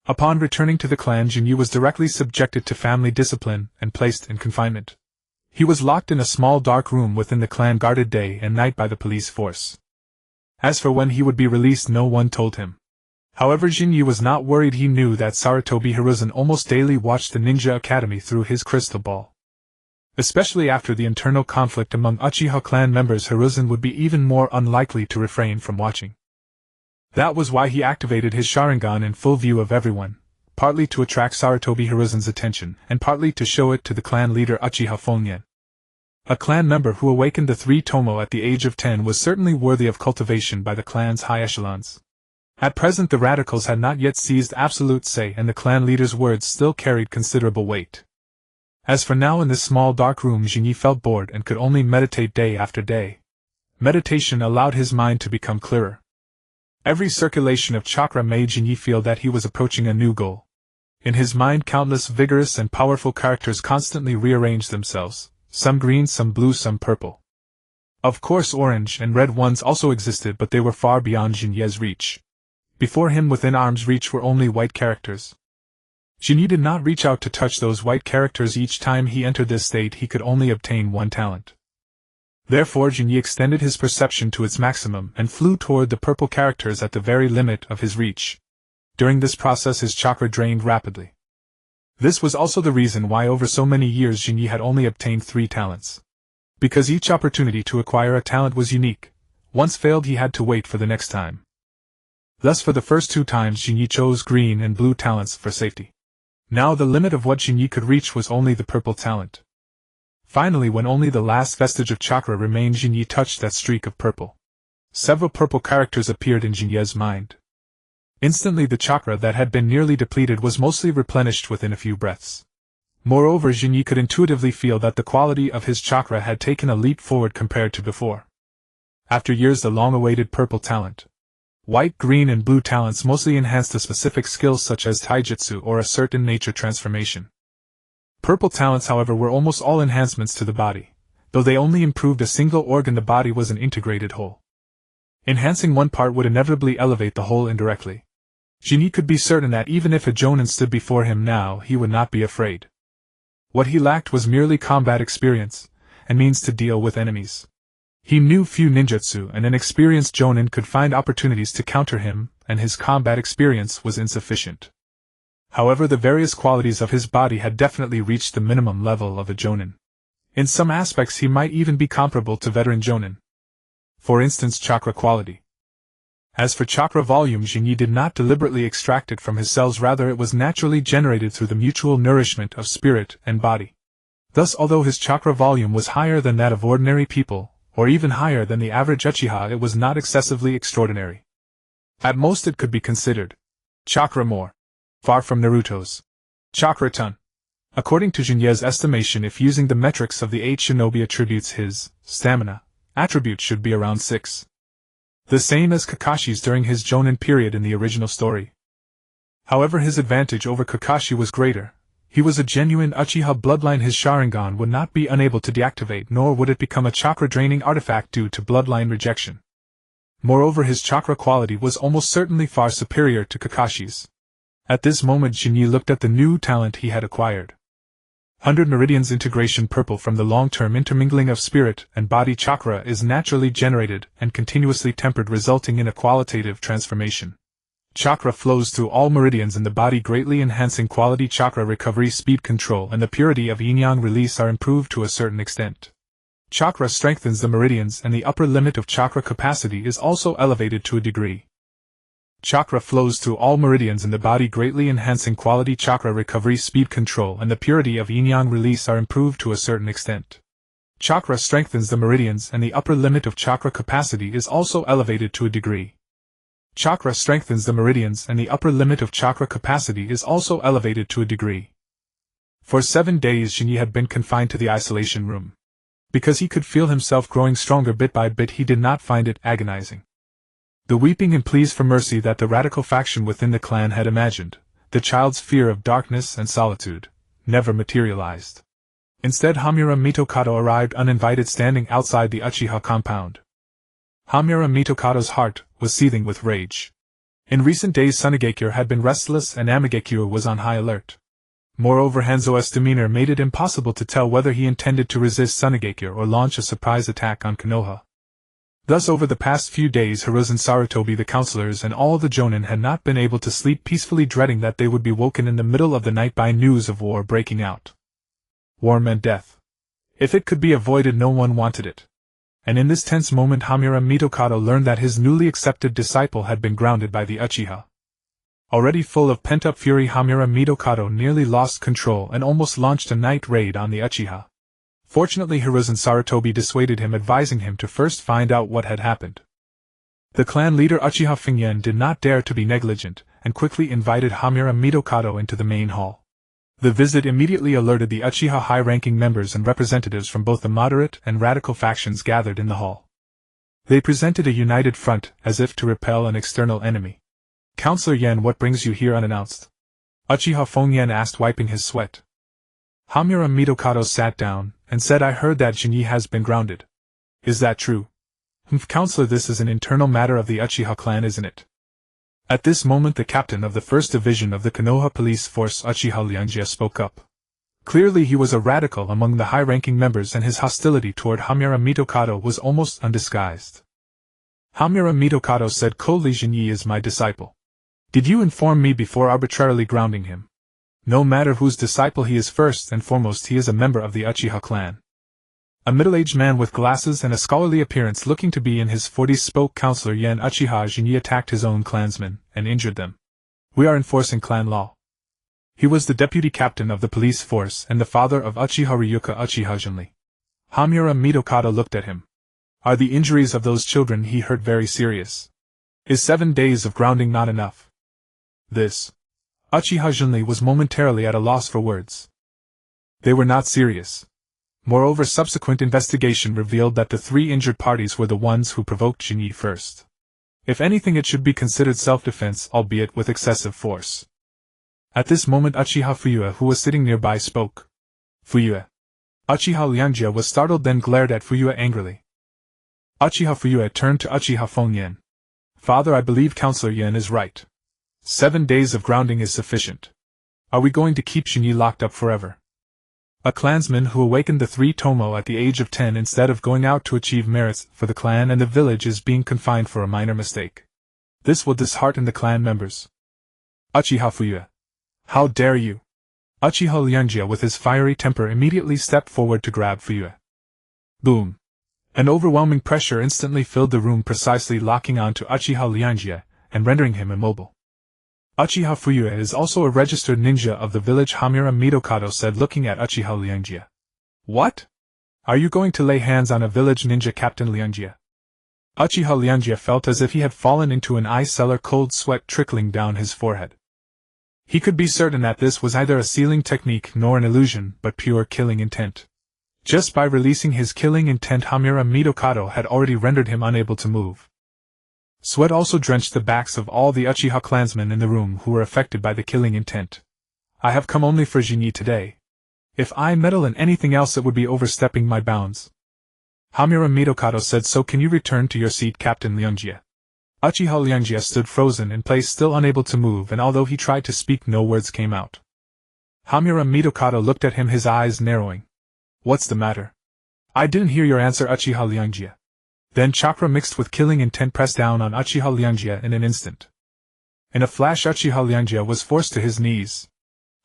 Upon returning to the clan, Jinyu was directly subjected to family discipline and placed in confinement. He was locked in a small dark room within the clan, guarded day and night by the police force. As for when he would be released, no one told him. However, Shin'ya was not worried. He knew that Sarutobi Hiruzen almost daily watched the Ninja Academy through his crystal ball. Especially after the internal conflict among Uchiha clan members, Hiruzen would be even more unlikely to refrain from watching. That was why he activated his Sharingan in full view of everyone, partly to attract Sarutobi Hiruzen's attention, and partly to show it to the clan leader Uchiha Fongen. A clan member who awakened the three-tomoe at the age of 10 was certainly worthy of cultivation by the clan's high echelons. At present the radicals had not yet seized absolute say, and the clan leader's words still carried considerable weight. As for now, in this small dark room, Shin'ya felt bored and could only meditate day after day. Meditation allowed his mind to become clearer. Every circulation of chakra made Shin'ya feel that he was approaching a new goal. In his mind, countless vigorous and powerful characters constantly rearranged themselves, some green, some blue, some purple. Of course orange and red ones also existed, but they were far beyond Shin'ya's reach. Before him, within arm's reach, were only white characters. Shin'ya did not reach out to touch those white characters. Each time he entered this state, he could only obtain one talent. Therefore Shin'ya extended his perception to its maximum and flew toward the purple characters at the very limit of his reach. During this process his chakra drained rapidly. This was also the reason why over so many years Shin'ya had only obtained 3 talents. Because each opportunity to acquire a talent was unique. Once failed, he had to wait for the next time. Thus for the first 2 times Shin'ya chose green and blue talents for safety. Now the limit of what Shin'ya could reach was only the purple talent. Finally, when only the last vestige of chakra remained, Shin'ya touched that streak of purple. Several purple characters appeared in Shin'ya's mind. Instantly the chakra that had been nearly depleted was mostly replenished within a few breaths. Moreover, Shin'ya could intuitively feel that the quality of his chakra had taken a leap forward compared to before. After years, the long-awaited purple talent. White, green, and blue talents mostly enhanced a specific skills such as taijutsu or a certain nature transformation. Purple talents, however, were almost all enhancements to the body. Though they only improved a single organ, the body was an integrated whole. Enhancing one part would inevitably elevate the whole indirectly. Shin'ya could be certain that even if a jonin stood before him now, he would not be afraid. What he lacked was merely combat experience, and means to deal with enemies. He knew few ninjutsu, and an experienced jonin could find opportunities to counter him, and his combat experience was insufficient. However, the various qualities of his body had definitely reached the minimum level of a jonin. In some aspects he might even be comparable to veteran jonin. For instance, chakra quality. As for chakra volume, Shin'ya did not deliberately extract it from his cells, rather it was naturally generated through the mutual nourishment of spirit and body. Thus, although his chakra volume was higher than that of ordinary people, or even higher than the average Uchiha, it was not excessively extraordinary. At most it could be considered chakra more. Far from Naruto's chakra ton. According to Shin'ya's estimation, if using the metrics of the 8 shinobi attributes, his stamina attribute should be around 6. The same as Kakashi's during his jonin period in the original story. However, his advantage over Kakashi was greater. He was a genuine Uchiha bloodline. His Sharingan would not be unable to deactivate, nor would it become a chakra-draining artifact due to bloodline rejection. Moreover, his chakra quality was almost certainly far superior to Kakashi's. At this moment Shin'ya looked at the new talent he had acquired. 100 Meridians integration purple. From the long-term intermingling of spirit and body, chakra is naturally generated and continuously tempered, resulting in a qualitative transformation. Chakra flows through all meridians in the body, greatly enhancing quality. Chakra recovery, speed control, and the purity of yin-yang release are improved to a certain extent. Chakra strengthens the meridians, and the upper limit of chakra capacity is also elevated to a degree. Chakra flows through all meridians in the body, greatly enhancing quality. Chakra recovery, speed control, and the purity of yin-yang release are improved to a certain extent. Chakra strengthens the meridians, and the upper limit of chakra capacity is also elevated to a degree. Chakra strengthens the meridians, and the upper limit of chakra capacity is also elevated to a degree. For 7 days Shin'ya had been confined to the isolation room. Because he could feel himself growing stronger bit by bit, he did not find it agonizing. The weeping and pleas for mercy that the radical faction within the clan had imagined, the child's fear of darkness and solitude, never materialized. Instead, Homura Mitokado arrived uninvited, standing outside the Uchiha compound. Homura Mitokado's heart was seething with rage. In recent days Sunigakure had been restless and Amigakure was on high alert. Moreover, Hanzo's demeanor made it impossible to tell whether he intended to resist Sunigakure or launch a surprise attack on Konoha. Thus over the past few days Hiruzen Sarutobi the counselors and all the jonin had not been able to sleep peacefully, dreading that they would be woken in the middle of the night by news of war breaking out. War meant death. If it could be avoided, no one wanted it. And in this tense moment Homura Mitokado learned that his newly accepted disciple had been grounded by the Uchiha. Already full of pent-up fury, Homura Mitokado nearly lost control and almost launched a night raid on the Uchiha. Fortunately, Hiruzen Sarutobi dissuaded him, advising him to first find out what had happened. The clan leader Uchiha Shin'ya did not dare to be negligent, and quickly invited Homura Mitokado into the main hall. The visit immediately alerted the Uchiha high-ranking members, and representatives from both the moderate and radical factions gathered in the hall. They presented a united front, as if to repel an external enemy. "Counselor Yen, what brings you here unannounced?" Uchiha Shin'ya asked, wiping his sweat. Homura Mitokado sat down, and said, "I heard that Jinyi has been grounded." "Is that true?" "Counselor, this is an internal matter of the Uchiha clan, isn't it?" At this moment the captain of the 1st Division of the Konoha police force, Uchiha Liangjia, spoke up. Clearly he was a radical among the high-ranking members, and his hostility toward Homura Mitokado was almost undisguised. Homura Mitokado said coldly, "Jinyi is my disciple. Did you inform me before arbitrarily grounding him? No matter whose disciple he is, first and foremost he is a member of the Uchiha clan." A middle-aged man with glasses and a scholarly appearance, looking to be in his 40s, spoke. "Counselor Yen, Uchiha Jinyi attacked his own clansmen and injured them. We are enforcing clan law." He was the deputy captain of the police force and the father of Uchiha Ryuka Uchiha Jinli. Homura Mitokado looked at him. "Are the injuries of those children he hurt very serious? Is 7 days of grounding not enough?" This. Uchiha Jinli was momentarily at a loss for words. They were not serious. Moreover, subsequent investigation revealed that the 3 injured parties were the ones who provoked Jinyi first. If anything, it should be considered self-defense, albeit with excessive force. At this moment Uchiha Fuyue, who was sitting nearby, spoke. "Fuyue." Uchiha Liangjia was startled, then glared at Fuyue angrily. Uchiha Fuyue turned to Uchiha Shin'ya. "Father, I believe Counselor Yen is right. 7 days of grounding is sufficient. Are we going to keep Jinyi locked up forever? A clansman who awakened the three-tomoe at the age of 10 instead of going out to achieve merits for the clan and the village is being confined for a minor mistake. This will dishearten the clan members." "Uchiha Fuyue. How dare you?" Uchiha Liangjia, with his fiery temper, immediately stepped forward to grab Fuyue. Boom! An overwhelming pressure instantly filled the room, precisely locking on to Uchiha Liangjia and rendering him immobile. "Uchiha Fuyue is also a registered ninja of the village," Homura Mitokado said, looking at Uchiha Liangjia. "What? Are you going to lay hands on a village ninja, Captain Liangjia?" Uchiha Liangjia felt as if he had fallen into an ice cellar, cold sweat trickling down his forehead. He could be certain that this was neither a sealing technique nor an illusion, but pure killing intent. Just by releasing his killing intent, Homura Mitokado had already rendered him unable to move. Sweat also drenched the backs of all the Uchiha clansmen in the room who were affected by the killing intent. "I have come only for Jinyi today. If I meddle in anything else, it would be overstepping my bounds." Homura Mitokado said, "So can you return to your seat, Captain Liangjia?" Uchiha Liangjia stood frozen in place, still unable to move, and although he tried to speak, no words came out. Homura Mitokado looked at him, his eyes narrowing. "What's the matter?" "I didn't hear your answer, Uchiha Liangjia." Then chakra mixed with killing intent pressed down on Uchiha Liangjia in an instant. In a flash, Uchiha Liangjia was forced to his knees.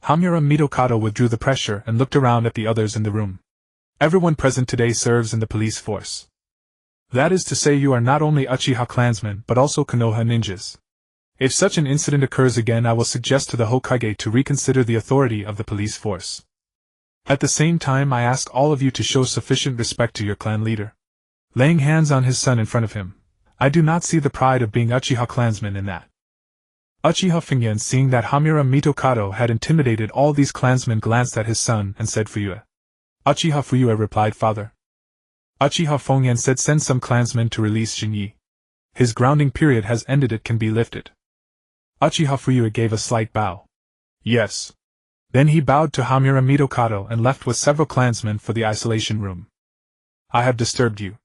Homura Mitokado withdrew the pressure and looked around at the others in the room. "Everyone present today serves in the police force. That is to say, you are not only Uchiha clansmen but also Konoha ninjas. If such an incident occurs again, I will suggest to the Hokage to reconsider the authority of the police force. At the same time, I ask all of you to show sufficient respect to your clan leader." Laying hands on his son in front of him, "I do not see the pride of being Uchiha clansman in that." Uchiha Shin'ya, seeing that Homura Mitokado had intimidated all these clansmen, glanced at his son and said, "Fuyue." "Uchiha Fuyue," replied father. Uchiha Shin'ya said, "Send some clansmen to release Jinyi. His grounding period has ended, it can be lifted." Uchiha Fuyue gave a slight bow. "Yes." Then he bowed to Homura Mitokado and left with several clansmen for the isolation room. "I have disturbed you.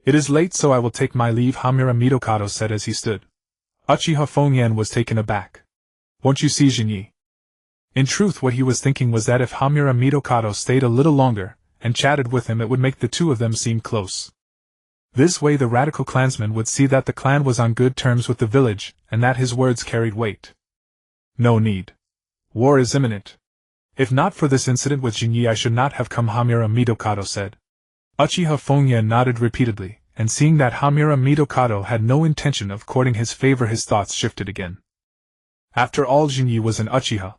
It is late, so I will take my leave," Homura Mitokado said as he stood. Uchiha Shin'ya was taken aback. "Won't you see Jinyi?" In truth, what he was thinking was that if Homura Mitokado stayed a little longer, and chatted with him, it would make the two of them seem close. This way the radical clansman would see that the clan was on good terms with the village, and that his words carried weight. No need. War is imminent. If not for this incident with Shin'ya, I should not have come, Homura Mitokado said. Uchiha Shin'ya nodded repeatedly, and seeing that Homura Mitokado had no intention of courting his favor, his thoughts shifted again. After all, Shin'ya was an Uchiha.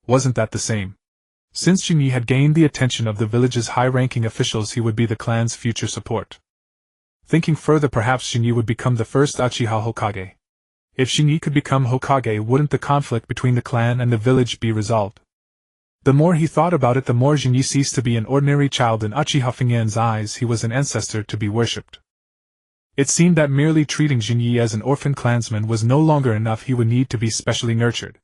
Wasn't that the same? Since Shin'ya had gained the attention of the village's high-ranking officials, he would be the clan's future support. Thinking further, perhaps Shin'ya would become the first Uchiha Hokage. If Shin'ya could become Hokage, wouldn't the conflict between the clan and the village be resolved? The more he thought about it, the more Shin'ya ceased to be an ordinary child. In Uchiha Shin'ya's eyes, he was an ancestor to be worshipped. It seemed that merely treating Shin'ya as an orphan clansman was no longer enough. He would need to be specially nurtured.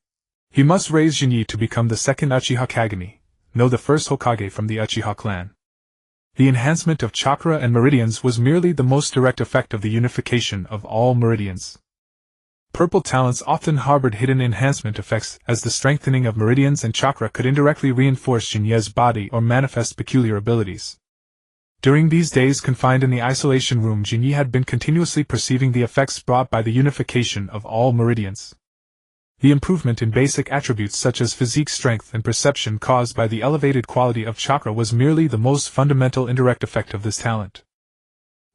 He must raise Shin'ya to become the second Uchiha Kagami, no, the first Hokage from the Uchiha clan. The enhancement of chakra and meridians was merely the most direct effect of the unification of all meridians. Purple talents often harbored hidden enhancement effects, as the strengthening of meridians and chakra could indirectly reinforce Shin'ya's body or manifest peculiar abilities. During these days confined in the isolation room, Shin'ya had been continuously perceiving the effects brought by the unification of all meridians. The improvement in basic attributes such as physique strength and perception caused by the elevated quality of chakra was merely the most fundamental indirect effect of this talent.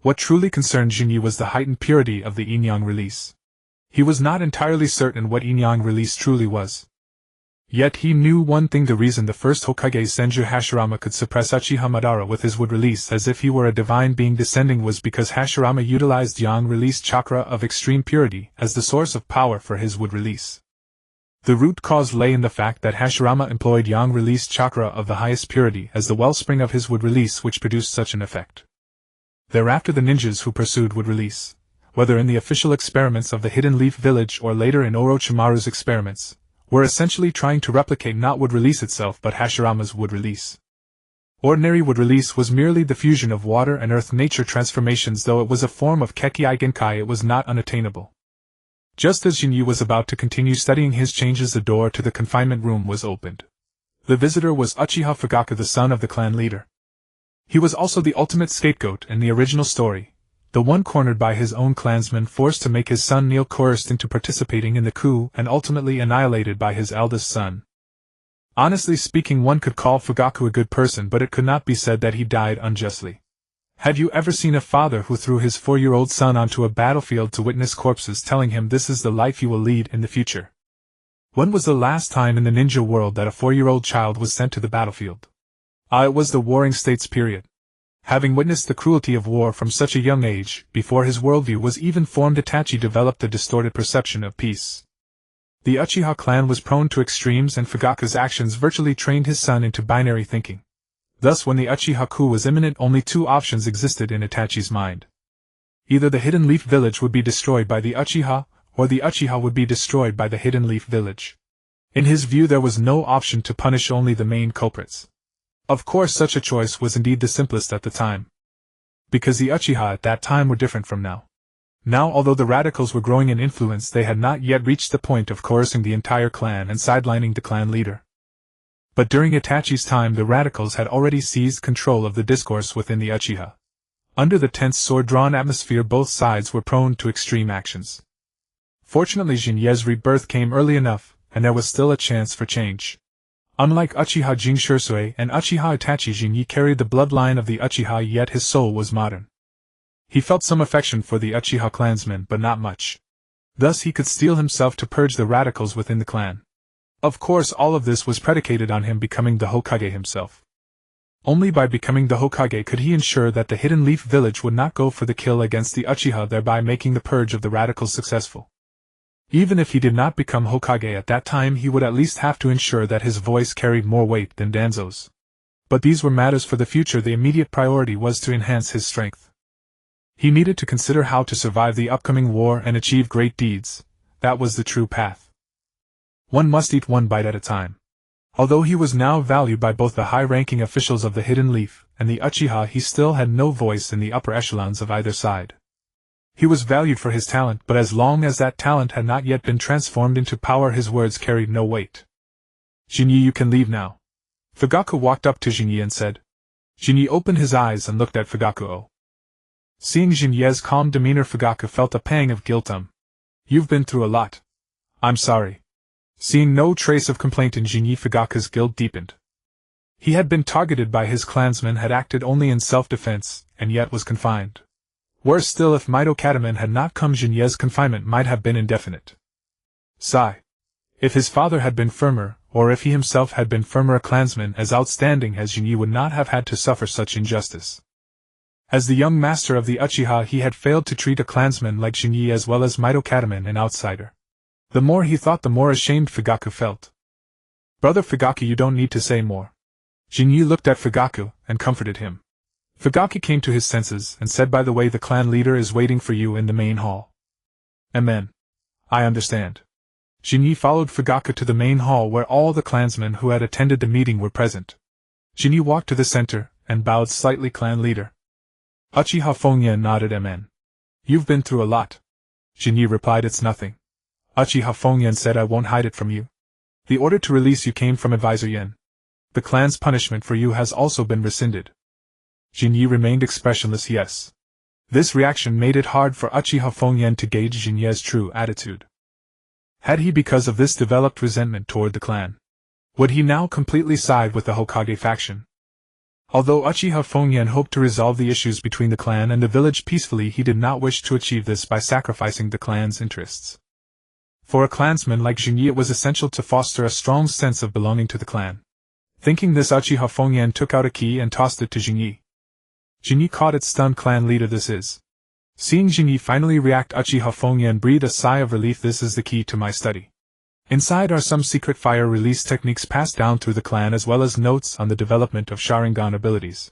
What truly concerned Shin'ya was the heightened purity of the yin-yang release. He was not entirely certain what yin-yang release truly was. Yet he knew one thing: the reason the first Hokage Senju Hashirama could suppress Uchiha Madara with his wood release as if he were a divine being descending was because Hashirama utilized yang release chakra of extreme purity as the source of power for his wood release. The root cause lay in the fact that Hashirama employed yang release chakra of the highest purity as the wellspring of his wood release, which produced such an effect. Thereafter the ninjas who pursued wood release, whether in the official experiments of the Hidden Leaf Village or later in Orochimaru's experiments, were essentially trying to replicate not wood release itself but Hashirama's wood release. Ordinary wood release was merely the fusion of water and earth nature transformations. Though it was a form of Kekkei Genkai, it was not unattainable. Just as Shin'ya was about to continue studying his changes, the door to the confinement room was opened. The visitor was Uchiha Fugaku, the son of the clan leader. He was also the ultimate scapegoat in the original story, the one cornered by his own clansmen, forced to make his son kneel, coerced into participating in the coup, and ultimately annihilated by his eldest son. Honestly speaking, one could call Fugaku a good person, but it could not be said that he died unjustly. Had you ever seen a father who threw his 4-year-old son onto a battlefield to witness corpses, telling him this is the life you will lead in the future? When was the last time in the ninja world that a 4-year-old child was sent to the battlefield? It was the Warring States period. Having witnessed the cruelty of war from such a young age, before his worldview was even formed, Itachi developed a distorted perception of peace. The Uchiha clan was prone to extremes, and Fugaku's actions virtually trained his son into binary thinking. Thus, when the Uchiha coup was imminent, only two options existed in Itachi's mind. Either the Hidden Leaf Village would be destroyed by the Uchiha, or the Uchiha would be destroyed by the Hidden Leaf Village. In his view, there was no option to punish only the main culprits. Of course, such a choice was indeed the simplest at the time. Because the Uchiha at that time were different from now. Now, although the radicals were growing in influence, they had not yet reached the point of coercing the entire clan and sidelining the clan leader. But during Itachi's time, the radicals had already seized control of the discourse within the Uchiha. Under the tense, sword-drawn atmosphere, both sides were prone to extreme actions. Fortunately, Shin'ya's rebirth came early enough, and there was still a chance for change. Unlike Uchiha Jinchursui and Uchiha Itachi, Shin'ya carried the bloodline of the Uchiha, yet his soul was modern. He felt some affection for the Uchiha clansmen, but not much. Thus he could steel himself to purge the radicals within the clan. Of course, all of this was predicated on him becoming the Hokage himself. Only by becoming the Hokage could he ensure that the Hidden Leaf Village would not go for the kill against the Uchiha, thereby making the purge of the radicals successful. Even if he did not become Hokage at that time, he would at least have to ensure that his voice carried more weight than Danzo's. But these were matters for the future. The immediate priority was to enhance his strength. He needed to consider how to survive the upcoming war and achieve great deeds. That was the true path. One must eat one bite at a time. Although he was now valued by both the high-ranking officials of the Hidden Leaf and the Uchiha, he still had no voice in the upper echelons of either side. He was valued for his talent, but as long as that talent had not yet been transformed into power, his words carried no weight. Jinyi, you can leave now. Fugaku walked up to Jinyi and said. Jinyi opened his eyes and looked at Fugaku. Seeing Jinye's calm demeanor, Fugaku felt a pang of guilt. You've been through a lot. I'm sorry. Seeing no trace of complaint in Jinyi, Fugaku's guilt deepened. He had been targeted by his clansmen, had acted only in self-defense, and yet was confined. Worse still, if Mitokado had not come, Jinye's confinement might have been indefinite. Sigh. If his father had been firmer, or if he himself had been firmer, a clansman as outstanding as Jinyi would not have had to suffer such injustice. As the young master of the Uchiha, he had failed to treat a clansman like Jinyi as well as Mitokado, an outsider. The more he thought, the more ashamed Fugaku felt. Brother Fugaku, you don't need to say more. Jinyi looked at Fugaku and comforted him. Fugaku came to his senses and said, by the way, the clan leader is waiting for you in the main hall. Amen. I understand. Jinyi followed Fugaku to the main hall where all the clansmen who had attended the meeting were present. Jinyi walked to the center and bowed slightly. Clan leader. Uchiha Shin'ya nodded. Amen. You've been through a lot. Jinyi replied, it's nothing. Uchiha Shin'ya said, I won't hide it from you. The order to release you came from Advisor Yen. The clan's punishment for you has also been rescinded. Jinyi remained expressionless. Yes. This reaction made it hard for Uchiha Shin'ya to gauge Jinye's true attitude. Had he because of this developed resentment toward the clan? Would he now completely side with the Hokage faction? Although Uchiha Shin'ya hoped to resolve the issues between the clan and the village peacefully, he did not wish to achieve this by sacrificing the clan's interests. For a clansman like Jinyi, it was essential to foster a strong sense of belonging to the clan. Thinking this, Uchiha Shin'ya took out a key and tossed it to Jinyi. Jinyi caught it, stunned. Clan leader, this is. Seeing Jinyi finally react, Uchiha Shin'ya breathed a sigh of relief. This is the key to my study. Inside are some secret fire release techniques passed down through the clan, as well as notes on the development of Sharingan abilities.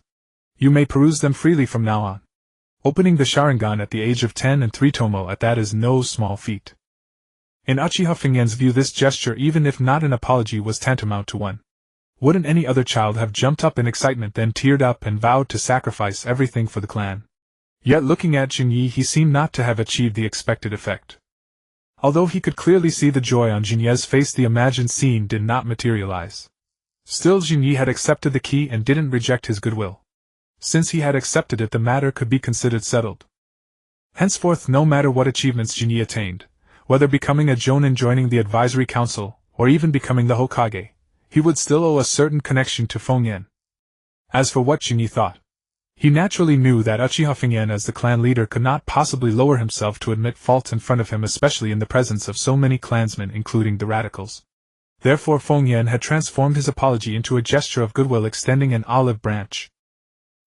You may peruse them freely from now on. Opening the Sharingan at the age of 10 and three-tomoe at that is no small feat. In Uchiha Shin'ya's view, this gesture, even if not an apology, was tantamount to one. Wouldn't any other child have jumped up in excitement, then teared up and vowed to sacrifice everything for the clan? Yet looking at Jinyi, he seemed not to have achieved the expected effect. Although he could clearly see the joy on Jinye's face, the imagined scene did not materialize. Still, Jinyi had accepted the key and didn't reject his goodwill. Since he had accepted it, the matter could be considered settled. Henceforth, no matter what achievements Jinyi attained, whether becoming a Jonin, joining the advisory council, or even becoming the Hokage, he would still owe a certain connection to Shin'ya. As for what Jinyi thought, he naturally knew that Uchiha Shin'ya as the clan leader could not possibly lower himself to admit faults in front of him, especially in the presence of so many clansmen, including the radicals. Therefore Shin'ya had transformed his apology into a gesture of goodwill, extending an olive branch.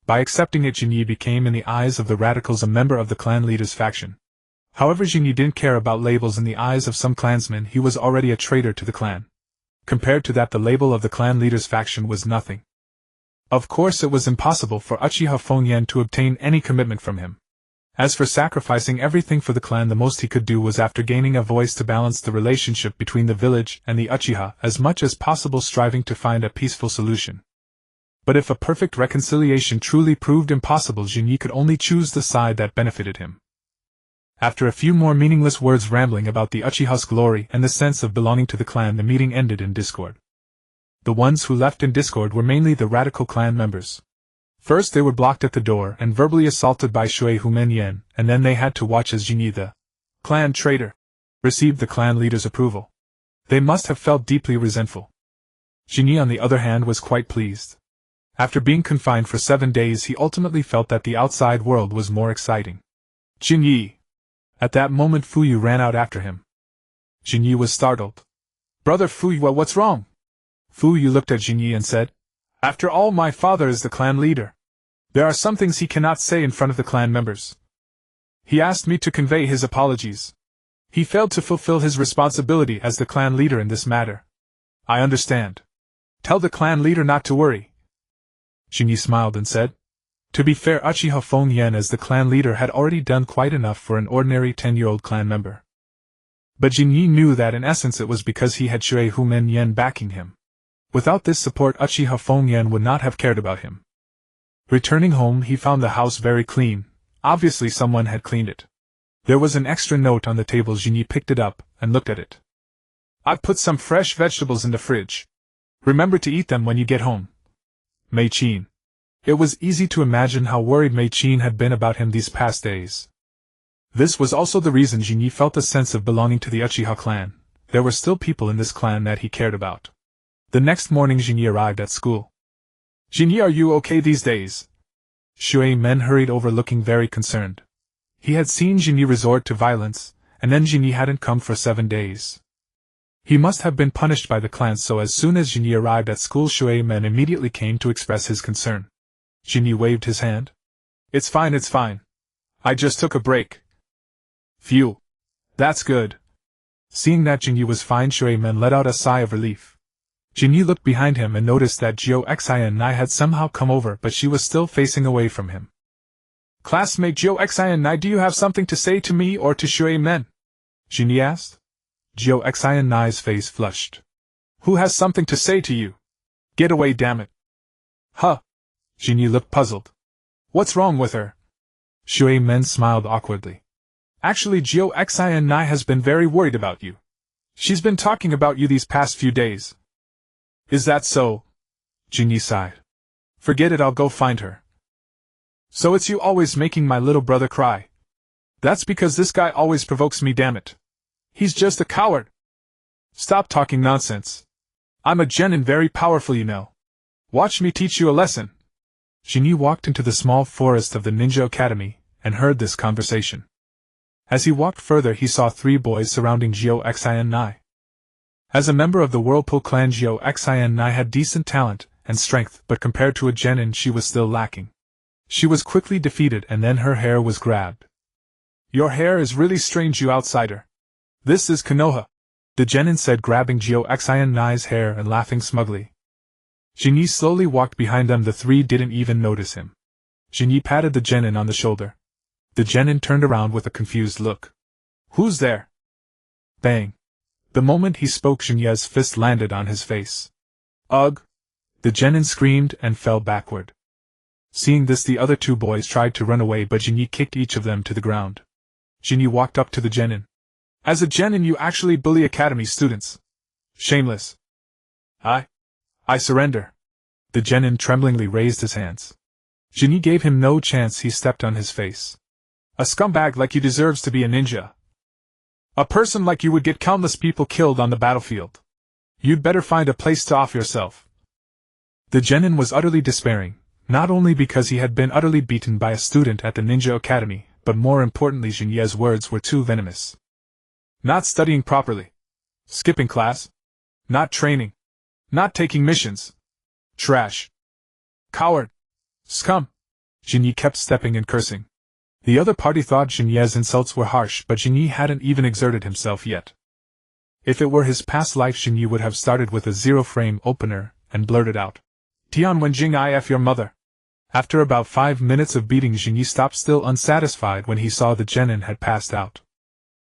By accepting it, Jinyi became, in the eyes of the radicals, a member of the clan leader's faction. However, Jinyi didn't care about labels. In the eyes of some clansmen, he was already a traitor to the clan. Compared to that, the label of the clan leader's faction was nothing. Of course, it was impossible for Uchiha Shin'ya to obtain any commitment from him. As for sacrificing everything for the clan, the most he could do was, after gaining a voice, to balance the relationship between the village and the Uchiha as much as possible, striving to find a peaceful solution. But if a perfect reconciliation truly proved impossible, Jinyi could only choose the side that benefited him. After a few more meaningless words rambling about the Uchiha's glory and the sense of belonging to the clan, the meeting ended in discord. The ones who left in discord were mainly the radical clan members. First they were blocked at the door and verbally assaulted by Shui Humen, and then they had to watch as Jinyi, the clan traitor, received the clan leader's approval. They must have felt deeply resentful. Jinyi, on the other hand, was quite pleased. After being confined for 7 days, he ultimately felt that the outside world was more exciting. Jinyi! At that moment Fuyu ran out after him. Jinyi was startled. Brother Fuyu, what's wrong? Fuyu looked at Jinyi and said, After all, my father is the clan leader. There are some things he cannot say in front of the clan members. He asked me to convey his apologies. He failed to fulfill his responsibility as the clan leader in this matter. I understand. Tell the clan leader not to worry. Jinyi smiled and said, To be fair, Uchiha Shin'ya as the clan leader had already done quite enough for an ordinary 10-year-old clan member. But Jinyi knew that in essence it was because he had Shui Humen backing him. Without this support, Uchiha Shin'ya would not have cared about him. Returning home, he found the house very clean. Obviously someone had cleaned it. There was an extra note on the table. Jinyi picked it up and looked at it. I've put some fresh vegetables in the fridge. Remember to eat them when you get home. Mei-chin. It was easy to imagine how worried Mei-chin had been about him these past days. This was also the reason Jinyi felt a sense of belonging to the Uchiha clan. There were still people in this clan that he cared about. The next morning Jinyi arrived at school. Jinyi, are you okay these days? Shui Men hurried over looking very concerned. He had seen Jinyi resort to violence, and then Jinyi hadn't come for 7 days. He must have been punished by the clan, so as soon as Jinyi arrived at school Shui Men immediately came to express his concern. Jinyi waved his hand. It's fine, it's fine. I just took a break. Phew. That's good. Seeing that Jinyi was fine, Shui Men let out a sigh of relief. Jinyi looked behind him and noticed that Jio Xian had somehow come over, but she was still facing away from him. Classmate Jio Xian, do you have something to say to me or to Shui Men? Jinyi asked. Jio Xian's face flushed. Who has something to say to you? Get away, damn it. Huh. Jinyi looked puzzled. What's wrong with her? Shui Men smiled awkwardly. Actually, Jio Xian has been very worried about you. She's been talking about you these past few days. Is that so? Jinyi sighed. Forget it, I'll go find her. So it's you always making my little brother cry. That's because this guy always provokes me, damn it. He's just a coward. Stop talking nonsense. I'm a genin, very powerful, you know. Watch me teach you a lesson. Jinyi walked into the small forest of the Ninja Academy and heard this conversation. As he walked further, he saw 3 boys surrounding Jio Xian. As a member of the Whirlpool clan, Jio Xian had decent talent and strength, but compared to a genin she was still lacking. She was quickly defeated and then her hair was grabbed. Your hair is really strange, you outsider. This is Konoha, the genin said, grabbing Jio Xian's hair and laughing smugly. Jinyi slowly walked behind them. The 3 didn't even notice him. Jinyi patted the genin on the shoulder. The genin turned around with a confused look. Who's there? Bang. The moment he spoke, Jinyi's fist landed on his face. Ugh! The genin screamed and fell backward. Seeing this, the other 2 boys tried to run away, but Jinyi kicked each of them to the ground. Jinyi walked up to the genin. As a genin, you actually bully academy students. Shameless. I surrender. The genin tremblingly raised his hands. Jinyi gave him no chance. He stepped on his face. A scumbag like you deserves to be a ninja. A person like you would get countless people killed on the battlefield. You'd better find a place to off yourself. The genin was utterly despairing, not only because he had been utterly beaten by a student at the Ninja Academy, but more importantly, Jinyi's words were too venomous. Not studying properly. Skipping class. Not training. Not taking missions. Trash. Coward. Scum. Jinyi kept stepping and cursing. The other party thought Jinyi's insults were harsh, but Jinyi hadn't even exerted himself yet. If it were his past life, Jinyi would have started with a zero-frame opener and blurted out, Tian Wenjing if your mother. After about 5 minutes of beating, Jinyi stopped, still unsatisfied, when he saw the genin had passed out.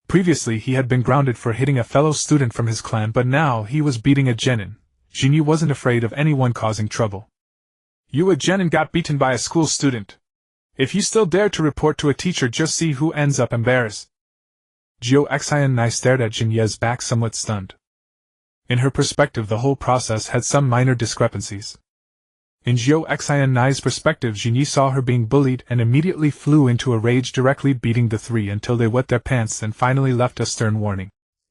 Previously he had been grounded for hitting a fellow student from his clan, but now he was beating a genin. Jinyi wasn't afraid of anyone causing trouble. You, a genin, got beaten by a school student. If you still dare to report to a teacher, just see who ends up embarrassed. Jio Xian stared at Jinyi's back, somewhat stunned. In her perspective, the whole process had some minor discrepancies. In Jio Xian's perspective, Jinyi saw her being bullied and immediately flew into a rage, directly beating the 3 until they wet their pants and finally left a stern warning.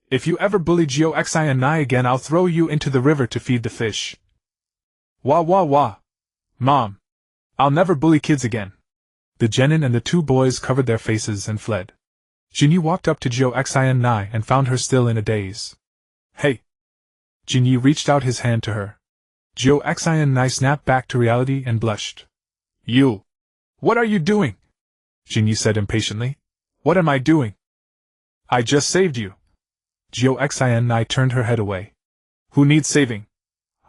If you ever bully Jio Xian again, I'll throw you into the river to feed the fish. Wah wah wah. Mom. I'll never bully kids again. The genin and the 2 boys covered their faces and fled. Jinyi walked up to Jio Xian and found her still in a daze. Hey. Jinyi reached out his hand to her. Jio Xian snapped back to reality and blushed. You. What are you doing? Jinyi said impatiently. What am I doing? I just saved you. Jio Xian turned her head away. Who needs saving?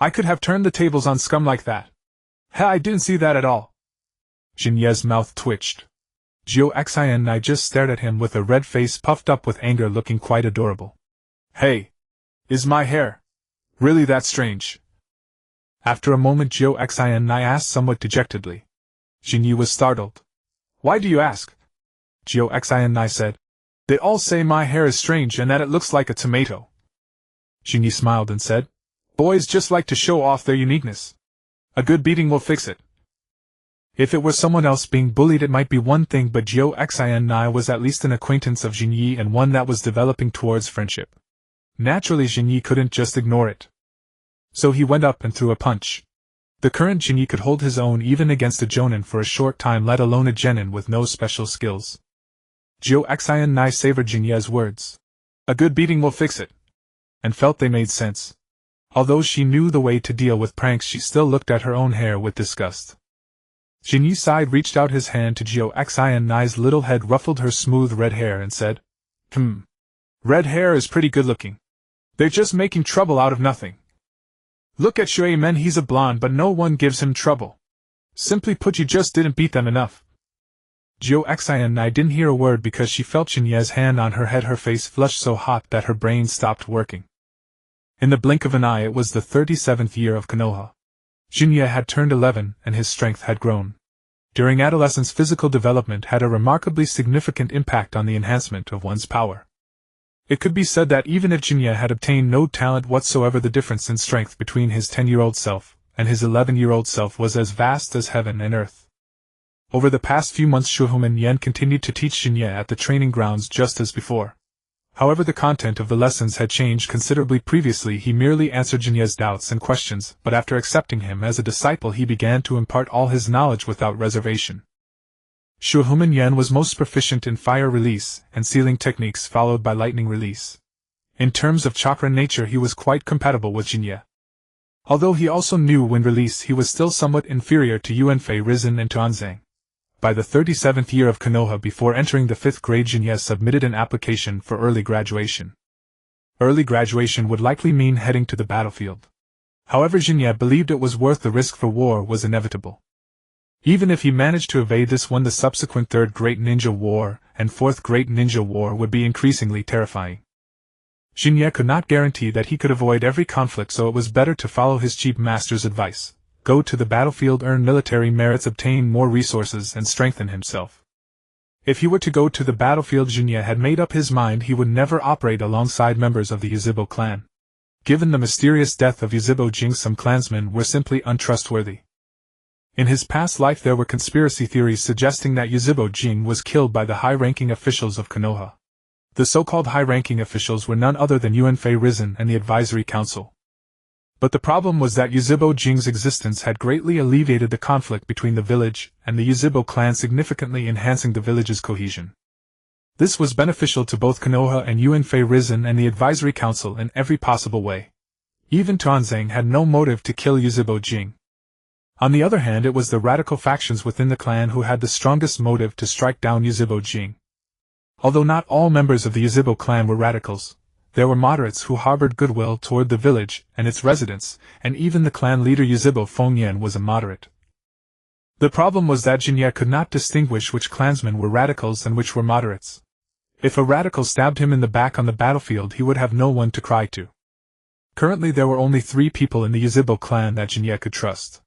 I could have turned the tables on scum like that. Heh, I didn't see that at all. Jinyi's mouth twitched. Jio Xian just stared at him with a red face puffed up with anger, looking quite adorable. Hey. Is my hair really that strange? After a moment, Jio Xian asked somewhat dejectedly. Jinyi was startled. Why do you ask? Jio Xian said. They all say my hair is strange and that it looks like a tomato. Jinyi smiled and said, Boys just like to show off their uniqueness. A good beating will fix it. If it were someone else being bullied it might be one thing, but Jio Xin'ya was at least an acquaintance of Jinyi and one that was developing towards friendship. Naturally Jinyi couldn't just ignore it. So he went up and threw a punch. The current Jinyi could hold his own even against a Jonin for a short time, let alone a Genin with no special skills. Jio Xin'ya savored Jinya's words. A good beating will fix it. And felt they made sense. Although she knew the way to deal with pranks, she still looked at her own hair with disgust. Jinyi sighed, reached out his hand to Jio Xin'ya's little head, ruffled her smooth red hair and said, Red hair is pretty good looking. They're just making trouble out of nothing. Look at Shui Men, he's a blonde but no one gives him trouble. Simply put, you just didn't beat them enough. Jio Xin'ya didn't hear a word because she felt Jinya's hand on her head, her face flushed so hot that her brain stopped working. In the blink of an eye it was the 37th year of Konoha. Shin'ya had turned 11 and his strength had grown. During adolescence, physical development had a remarkably significant impact on the enhancement of one's power. It could be said that even if Shin'ya had obtained no talent whatsoever, the difference in strength between his 10-year-old self and his 11-year-old self was as vast as heaven and earth. Over the past few months, Shuhuman Yen continued to teach Shin'ya at the training grounds just as before. However, the content of the lessons had changed considerably. Previously he merely answered Jinya's doubts and questions, but after accepting him as a disciple he began to impart all his knowledge without reservation. Shuhuman Yen was most proficient in fire release and sealing techniques, followed by lightning release. In terms of chakra nature he was quite compatible with Jinya. Although he also knew wind release, he was still somewhat inferior to Yuanfei Risen and Tuanzang. By the 37th year of Konoha, before entering the 5th grade, Jinya submitted an application for early graduation. Early graduation would likely mean heading to the battlefield. However, Jinya believed it was worth the risk, for war was inevitable. Even if he managed to evade this one, the subsequent 3rd Great Ninja War and 4th Great Ninja War would be increasingly terrifying. Jinya could not guarantee that he could avoid every conflict, so it was better to follow his chief master's advice. Go to the battlefield, earn military merits, obtain more resources, and strengthen himself. If he were to go to the battlefield, Jinya had made up his mind he would never operate alongside members of the Yuzhibo clan. Given the mysterious death of Yuzhibo Jing, some clansmen were simply untrustworthy. In his past life there were conspiracy theories suggesting that Yuzhibo Jing was killed by the high-ranking officials of Konoha. The so-called high-ranking officials were none other than Yuanfei Risen and the Advisory Council. But the problem was that Yuzhibo Jing's existence had greatly alleviated the conflict between the village and the Yuzhibo clan, significantly enhancing the village's cohesion. This was beneficial to both Konoha and Yuanfei Risen and the Advisory Council in every possible way. Even Tuanzang had no motive to kill Yuzhibo Jing. On the other hand, it was the radical factions within the clan who had the strongest motive to strike down Yuzhibo Jing. Although not all members of the Yuzhibo clan were radicals, there were moderates who harbored goodwill toward the village and its residents, and even the clan leader Yuzhibo Fengyan was a moderate. The problem was that Jinya could not distinguish which clansmen were radicals and which were moderates. If a radical stabbed him in the back on the battlefield, he would have no one to cry to. Currently there were only 3 people in the Yuzhibo clan that Jinya could trust.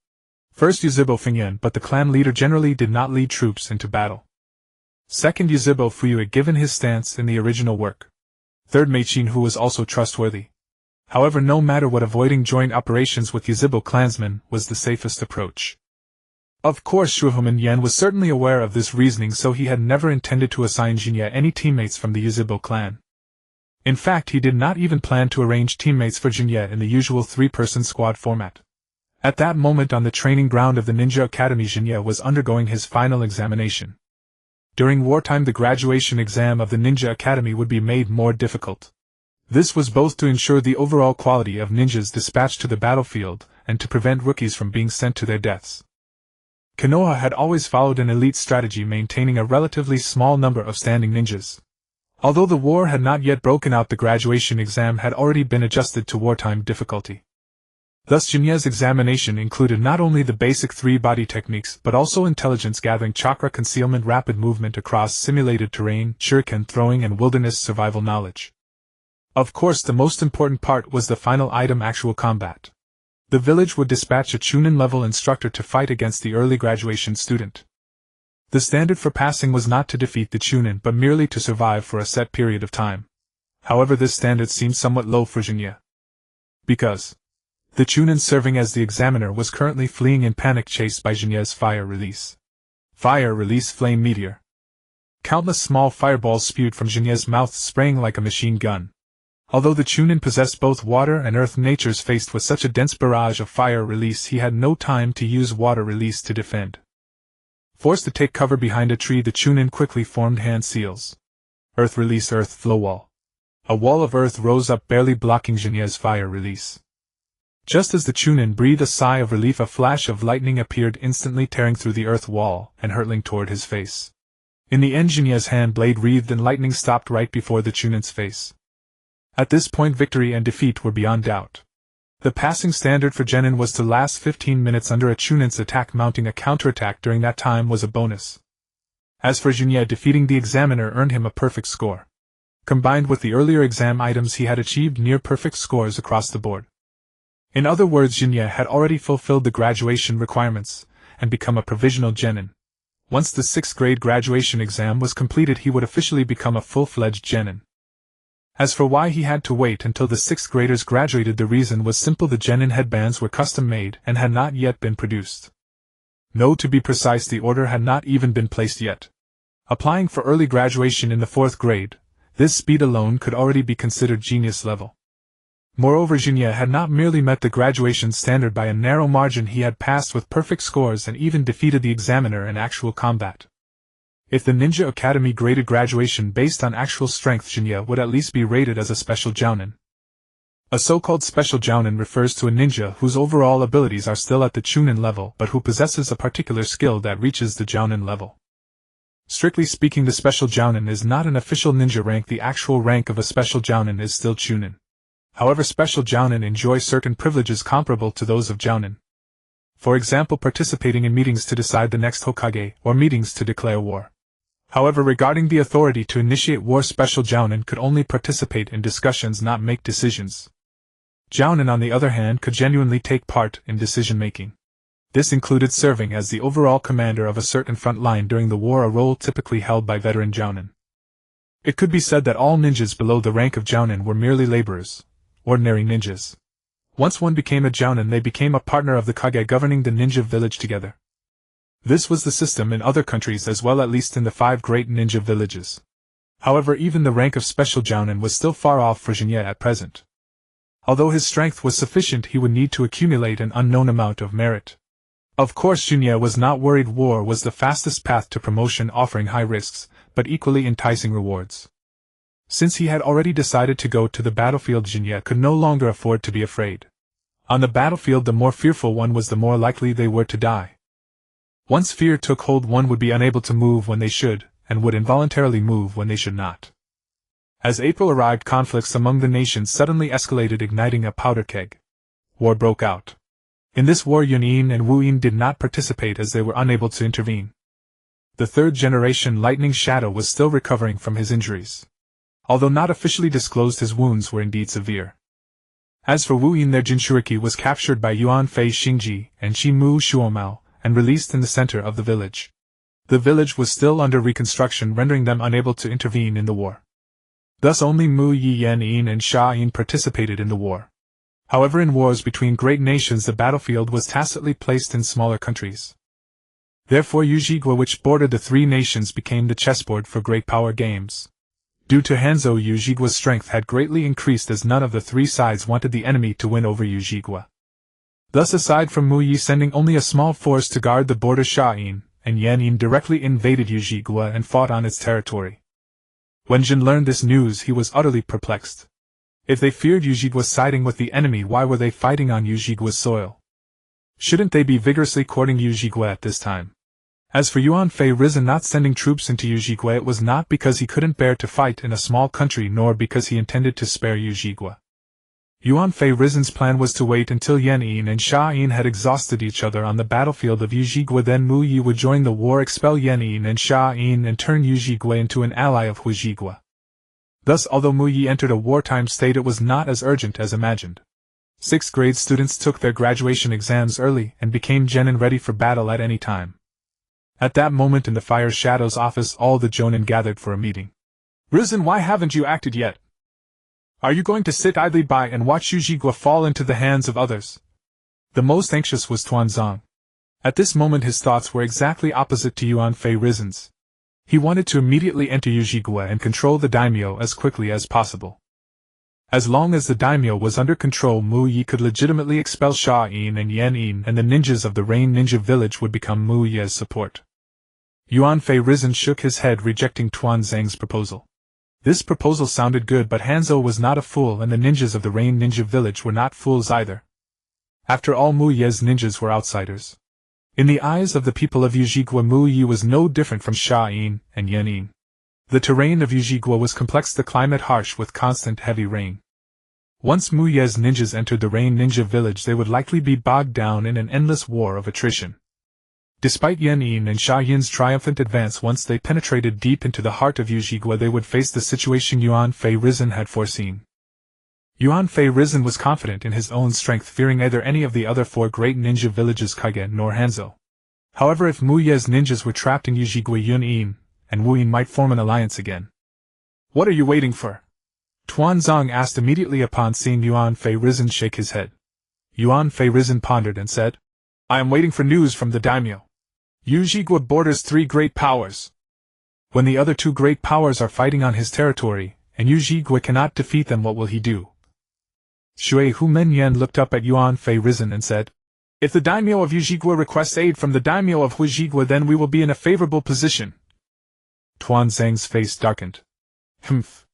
First, Yuzhibo Fengyan, but the clan leader generally did not lead troops into battle. Second, Yuzhibo Fuyue, given his stance in the original work. Third, Meichin, who was also trustworthy. However, no matter what, avoiding joint operations with Yuzhibo clansmen was the safest approach. Of course, Shuhuman Yen was certainly aware of this reasoning, so he had never intended to assign Jinya any teammates from the Yuzhibo clan. In fact, he did not even plan to arrange teammates for Jinya in the usual 3-person squad format. At that moment, on the training ground of the Ninja Academy, Jinya was undergoing his final examination. During wartime, the graduation exam of the Ninja Academy would be made more difficult. This was both to ensure the overall quality of ninjas dispatched to the battlefield and to prevent rookies from being sent to their deaths. Konoha had always followed an elite strategy, maintaining a relatively small number of standing ninjas. Although the war had not yet broken out, the graduation exam had already been adjusted to wartime difficulty. Thus, Jinya's examination included not only the basic 3-body techniques but also intelligence gathering, chakra concealment, rapid movement across simulated terrain, shuriken throwing, and wilderness survival knowledge. Of course, the most important part was the final item: actual combat. The village would dispatch a Chunin-level instructor to fight against the early graduation student. The standard for passing was not to defeat the Chunin but merely to survive for a set period of time. However, this standard seemed somewhat low for Jinya. Because The Chunin serving as the examiner was currently fleeing in panic, chased by Shin'ya's fire release. Fire release flame meteor. Countless small fireballs spewed from Shin'ya's mouth, spraying like a machine gun. Although the Chunin possessed both water and earth natures, faced with such a dense barrage of fire release, he had no time to use water release to defend. Forced to take cover behind a tree, the Chunin quickly formed hand seals. Earth release, earth flow wall. A wall of earth rose up, barely blocking Shin'ya's fire release. Just as the Chunin breathed a sigh of relief, a flash of lightning appeared, instantly tearing through the earth wall and hurtling toward his face. In the end, Shin'ya's hand blade wreathed and lightning stopped right before the Chunin's face. At this point, victory and defeat were beyond doubt. The passing standard for Genin was to last 15 minutes under a Chunin's attack. Mounting a counterattack during that time was a bonus. As for Shin'ya, defeating the examiner earned him a perfect score. Combined with the earlier exam items, he had achieved near-perfect scores across the board. In other words, Shin'ya had already fulfilled the graduation requirements and become a provisional genin. Once the 6th grade graduation exam was completed, he would officially become a full-fledged genin. As for why he had to wait until the 6th graders graduated, the reason was simple: the genin headbands were custom-made and had not yet been produced. No, to be precise, the order had not even been placed yet. Applying for early graduation in the 4th grade, this speed alone could already be considered genius level. Moreover, Shin'ya had not merely met the graduation standard by a narrow margin, he had passed with perfect scores and even defeated the examiner in actual combat. If the Ninja Academy graded graduation based on actual strength, Shin'ya would at least be rated as a special jounin. A so-called special jounin refers to a ninja whose overall abilities are still at the Chunin level, but who possesses a particular skill that reaches the jounin level. Strictly speaking, the special jounin is not an official ninja rank. The actual rank of a special jounin is still Chunin. However, special jounin enjoy certain privileges comparable to those of jounin. For example, participating in meetings to decide the next Hokage, or meetings to declare war. However, regarding the authority to initiate war, special jounin could only participate in discussions, not make decisions. Jounin, on the other hand, could genuinely take part in decision-making. This included serving as the overall commander of a certain front line during the war, a role typically held by veteran jounin. It could be said that all ninjas below the rank of jounin were merely laborers, ordinary ninjas. Once one became a jounin, they became a partner of the Kage, governing the ninja village together. This was the system in other countries as well, at least in the 5 great ninja villages. However, even the rank of special jounin was still far off for Shin'ya at present. Although his strength was sufficient, he would need to accumulate an unknown amount of merit. Of course, Shin'ya was not worried. War was the fastest path to promotion, offering high risks, but equally enticing rewards. Since he had already decided to go to the battlefield, Shin'ya could no longer afford to be afraid. On the battlefield, the more fearful one was, the more likely they were to die. Once fear took hold, one would be unable to move when they should, and would involuntarily move when they should not. As April arrived, conflicts among the nations suddenly escalated, igniting a powder keg. War broke out. In this war, Yun-in and Wu-in did not participate as they were unable to intervene. The 3rd generation Lightning Shadow was still recovering from his injuries. Although not officially disclosed, his wounds were indeed severe. As for Wu-in, their Jinchuriki was captured by Yuan Fei Xingji and Shimu Shuomao, and released in the center of the village. The village was still under reconstruction, rendering them unable to intervene in the war. Thus only Mu Yi-yen-in and Sha-in participated in the war. However, in wars between great nations, the battlefield was tacitly placed in smaller countries. Therefore, Yujigwa, which bordered the 3 nations, became the chessboard for great power games. Due to Hanzo, Yujigwa's strength had greatly increased, as none of the 3 sides wanted the enemy to win over Yujigwa. Thus, aside from Mu Yi sending only a small force to guard the border, Sha-in and Yan-in directly invaded Yujigwa and fought on its territory. When Jin learned this news, he was utterly perplexed. If they feared Yujigwa siding with the enemy, why were they fighting on Yujigwa's soil? Shouldn't they be vigorously courting Yujigwa at this time? As for Yuan Fei Risen not sending troops into Yujigwa, it was not because he couldn't bear to fight in a small country, nor because he intended to spare Yujigwa. Yuan Fei Risen's plan was to wait until Yan-in and Sha-in had exhausted each other on the battlefield of Yujigwa, then Mu Yi would join the war, expel Yan-in and Sha-in, and turn Yujigwa into an ally of Hujigwa. Thus, although Mu Yi entered a wartime state, it was not as urgent as imagined. 6th grade students took their graduation exams early and became genin ready for battle at any time. At that moment, in the Fire Shadow's office, all the jonin gathered for a meeting. "Risen, why haven't you acted yet? Are you going to sit idly by and watch Yujigwa fall into the hands of others, The most anxious was Tuanzong. At this moment his thoughts were exactly opposite to Yuan Fei Rizen's. He wanted to immediately enter Yujigwa and control the daimyo as quickly as possible. As long as the daimyo was under control, Mu Yi could legitimately expel Sha Yin and Yan Yin, and the ninjas of the Rain Ninja Village would become Mu Ye's support. Yuan Fei Rizen shook his head, rejecting Tuanzang's proposal. This proposal sounded good, but Hanzo was not a fool, and the ninjas of the Rain Ninja Village were not fools either. After all, Mu Ye's ninjas were outsiders. In the eyes of the people of Yujigwa, Mu Yi was no different from Sha Yin and Yan Yin. The terrain of Yujigwa was complex, the climate harsh with constant heavy rain. Once Mu Ye's ninjas entered the Rain Ninja Village, they would likely be bogged down in an endless war of attrition. Despite Yan Yin and Sha Yin's triumphant advance, once they penetrated deep into the heart of Yujigwa, they would face the situation Yuan Fei Rizen had foreseen. Yuan Fei Rizen was confident in his own strength, fearing neither any of the other 4 great ninja villages Kage nor Hanzo. However, if Mu Ye's ninjas were trapped in Yujigwa, Yun Yin and Wu Yin might form an alliance again. "What are you waiting for?" Tuanzong asked immediately upon seeing Yuan Fei Rizen shake his head. Yuan Fei Rizen pondered and said, "I am waiting for news from the daimyo. Yujigwa borders 3 great powers. When the other 2 great powers are fighting on his territory, and Yujigwa cannot defeat them, what will he do?" Shui Humenyan looked up at Yuan Fei Rizen and said, "If the daimyo of Yujigwa requests aid from the daimyo of Huijigwa, then we will be in a favorable position." Tuanzang's face darkened. "Humph.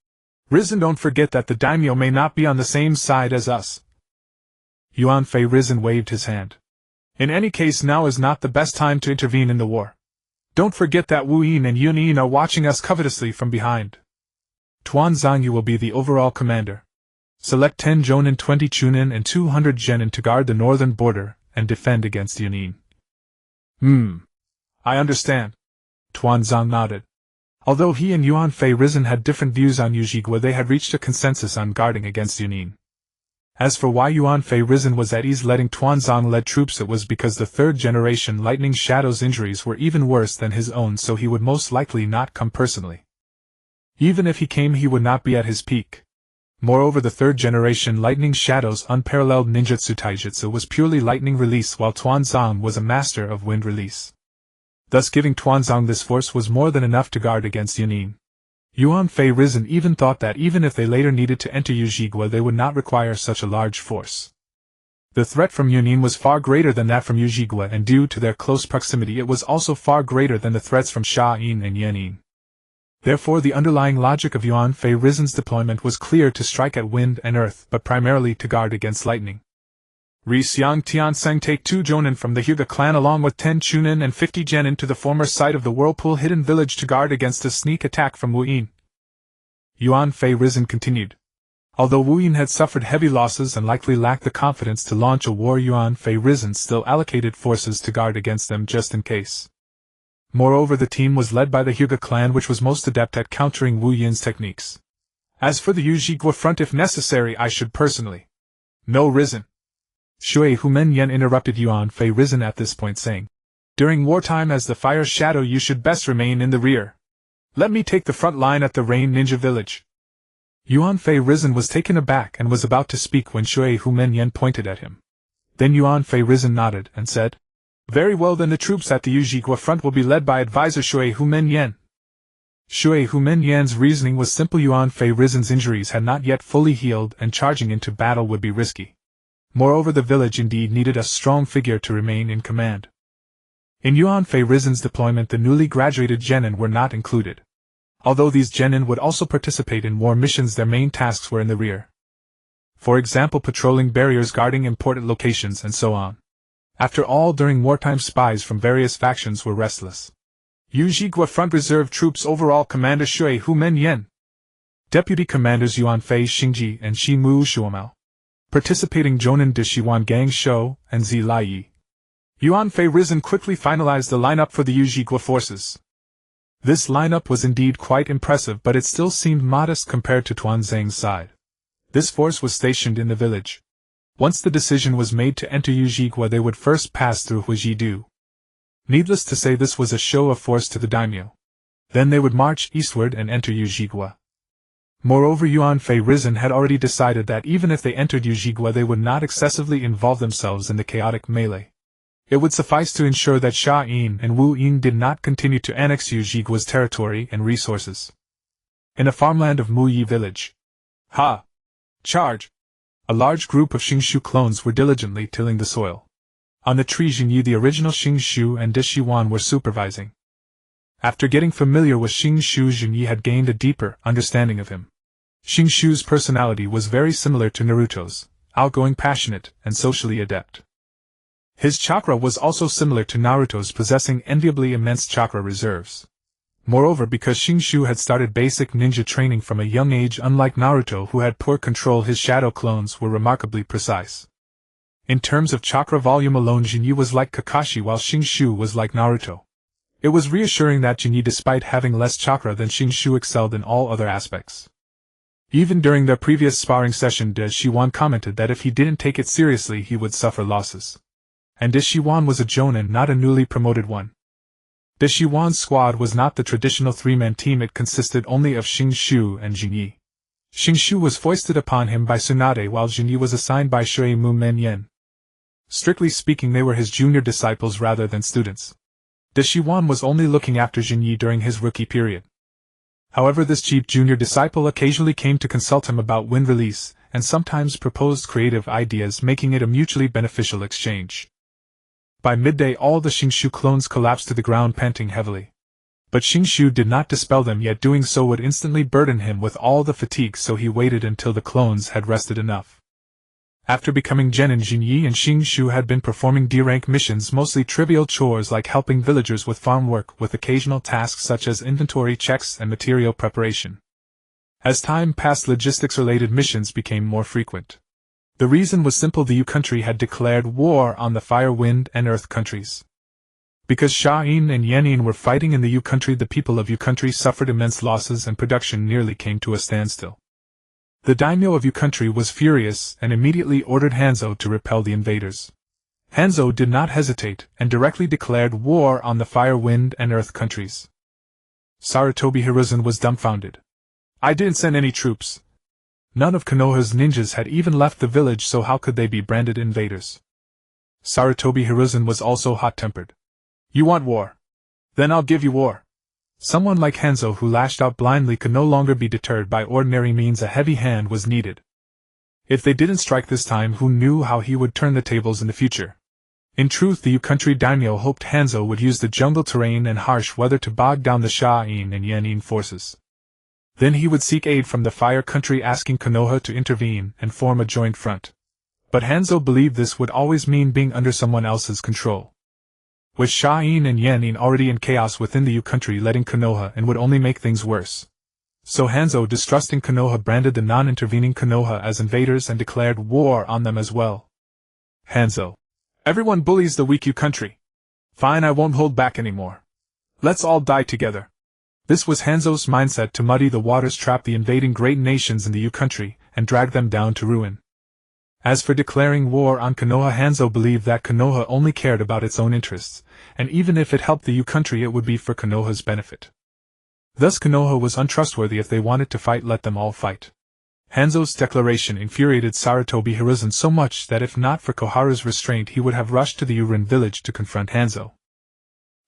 Rizen, don't forget that the daimyo may not be on the same side as us." Yuan Fei Rizen waved his hand. "In any case, now is not the best time to intervene in the war. Don't forget that Wu Yin and Yun Yin are watching us covetously from behind. Tuanzang, you will be the overall commander. Select 10 Jonin, 20 Chunin, and 200 Genin to guard the northern border and defend against Yun Yin." I understand." Tuanzang nodded. Although he and Yuan Fei Rizen had different views on Yujigwa, they had reached a consensus on guarding against Yun Yin. As for why Yuan Fei Rizen was at ease letting Tuanzang lead troops, it was because the 3rd generation Lightning Shadow's injuries were even worse than his own, so he would most likely not come personally. Even if he came, he would not be at his peak. Moreover, the 3rd generation Lightning Shadow's unparalleled ninjutsu taijutsu was purely lightning release, while Tuanzang was a master of wind release. Thus giving Tuanzang this force was more than enough to guard against Yun Yin. Yuan Fei Rizen even thought that even if they later needed to enter Yujigwa, they would not require such a large force. The threat from Yun Yin was far greater than that from Yujigwa, and due to their close proximity it was also far greater than the threats from Sha Yin and Yan Yin. Therefore the underlying logic of Yuan Fei Rizen's deployment was clear: to strike at wind and earth, but primarily to guard against lightning. Ri Xiang Tianseng, take 2 Jonin from the Hyuga clan along with 10 Chunin and 50 Genin to the former site of the Whirlpool Hidden Village to guard against a sneak attack from Wu Yin. Yuan Fei Rizen continued. Although Wu Yin had suffered heavy losses and likely lacked the confidence to launch a war, Yuan Fei Rizen still allocated forces to guard against them just in case. Moreover, the team was led by the Hyuga clan, which was most adept at countering Wu Yin's techniques. As for the Yujigwa front, if necessary, I should personally. No, Rizen. Shui Humenyan interrupted Yuan Fei Rizen at this point, saying, "During wartime, as the Fire Shadow, you should best remain in the rear. Let me take the front line at the Rain Ninja Village." Yuan Fei Rizen was taken aback and was about to speak when Shui Humenyan pointed at him. Then Yuan Fei Rizen nodded and said, "Very well, then the troops at the Yujigwa front will be led by advisor Shui Humenyan." Shui Humenyan's reasoning was simple: Yuan Fei Rizen's injuries had not yet fully healed, and charging into battle would be risky. Moreover, the village indeed needed a strong figure to remain in command. In Yuan Fei Rizen's deployment, the newly graduated genin were not included. Although these genin would also participate in war missions, their main tasks were in the rear. For example, patrolling barriers, guarding important locations, and so on. After all, during wartime, spies from various factions were restless. Yujigwa Front Reserve Troops Overall Commander Shui Humenyan. Deputy Commanders Yuan Fei Xingji and Shi Mu Shuomao. Participating Jonin de Shiwan Gang Shou and Zi Lai. Yuan Fei Rizen quickly finalized the lineup for the Yujigwa forces. This lineup was indeed quite impressive, but it still seemed modest compared to Tuanzang's side. This force was stationed in the village. Once the decision was made to enter Yujigwa, they would first pass through Huijidu. Needless to say, this was a show of force to the daimyo. Then they would march eastward and enter Yujigwa. Moreover, Yuan Fei Risen had already decided that even if they entered Yujigwa they would not excessively involve themselves in the chaotic melee. It would suffice to ensure that Sha Yin and Wu Ying did not continue to annex Yujigwa's territory and resources. In a farmland of Muyi village. Ha! Charge! A large group of Xingshu clones were diligently tilling the soil. On the tree Xingyi the original Xingshu and Dishiwan were supervising. After getting familiar with Xingshu, Xingyi had gained a deeper understanding of him. Xingshu's personality was very similar to Naruto's, outgoing, passionate, and socially adept. His chakra was also similar to Naruto's, possessing enviably immense chakra reserves. Moreover, because Xingshu had started basic ninja training from a young age, unlike Naruto who had poor control, his shadow clones were remarkably precise. In terms of chakra volume alone, Xingyi was like Kakashi while Xingshu was like Naruto. It was reassuring that Xingyi, despite having less chakra than Xingshu, excelled in all other aspects. Even during their previous sparring session, De Shiwan commented that if he didn't take it seriously he would suffer losses. And De Shiwan was a jonin, not a newly promoted one. De Shiwan's squad was not the traditional three-man team, it consisted only of Xingshu and Xingyi. Xingshu was foisted upon him by Tsunade while Xingyi was assigned by Shui Mu Men Yen. Strictly speaking, they were his junior disciples rather than students. De Shiwan was only looking after Xingyi during his rookie period. However, this cheap junior disciple occasionally came to consult him about wind release, and sometimes proposed creative ideas, making it a mutually beneficial exchange. By midday all the Xingshu clones collapsed to the ground panting heavily. But Xingshu did not dispel them, yet doing so would instantly burden him with all the fatigue, so he waited until the clones had rested enough. After becoming genin, Xingyi and Xingshu had been performing D-rank missions, mostly trivial chores like helping villagers with farm work, with occasional tasks such as inventory checks and material preparation. As time passed, logistics-related missions became more frequent. The reason was simple: the Yu country had declared war on the fire, wind, and earth countries. Because Sha Yin and Yan Yin were fighting in the Yu country, the people of Yu country suffered immense losses and production nearly came to a standstill. The daimyo of Yu country was furious and immediately ordered Hanzo to repel the invaders. Hanzo did not hesitate and directly declared war on the fire, wind, and earth countries. Sarutobi Hiruzen was dumbfounded. I didn't send any troops. None of Konoha's ninjas had even left the village, so how could they be branded invaders? Sarutobi Hiruzen was also hot-tempered. You want war? Then I'll give you war. Someone like Hanzo, who lashed out blindly, could no longer be deterred by ordinary means. A heavy hand was needed. If they didn't strike this time, who knew how he would turn the tables in the future? In truth, the Yu country daimyo hoped Hanzo would use the jungle terrain and harsh weather to bog down the Sha-in and Yan-in forces. Then he would seek aid from the fire country, asking Konoha to intervene and form a joint front. But Hanzo believed this would always mean being under someone else's control. With Sha-in and Yan-in already in chaos within the Yu country, letting Konoha in would only make things worse. So Hanzo, distrusting Konoha, branded the non-intervening Konoha as invaders and declared war on them as well. Hanzo. Everyone bullies the weak Yu country. Fine, I won't hold back anymore. Let's all die together. This was Hanzo's mindset: to muddy the waters, trap the invading great nations in the Yu country, and drag them down to ruin. As for declaring war on Konoha, Hanzo believed that Konoha only cared about its own interests, and even if it helped the Yu country it would be for Konoha's benefit. Thus Konoha was untrustworthy. If they wanted to fight, let them all fight. Hanzo's declaration infuriated Sarutobi Hiruzen so much that if not for Koharu's restraint he would have rushed to the Yurin village to confront Hanzo.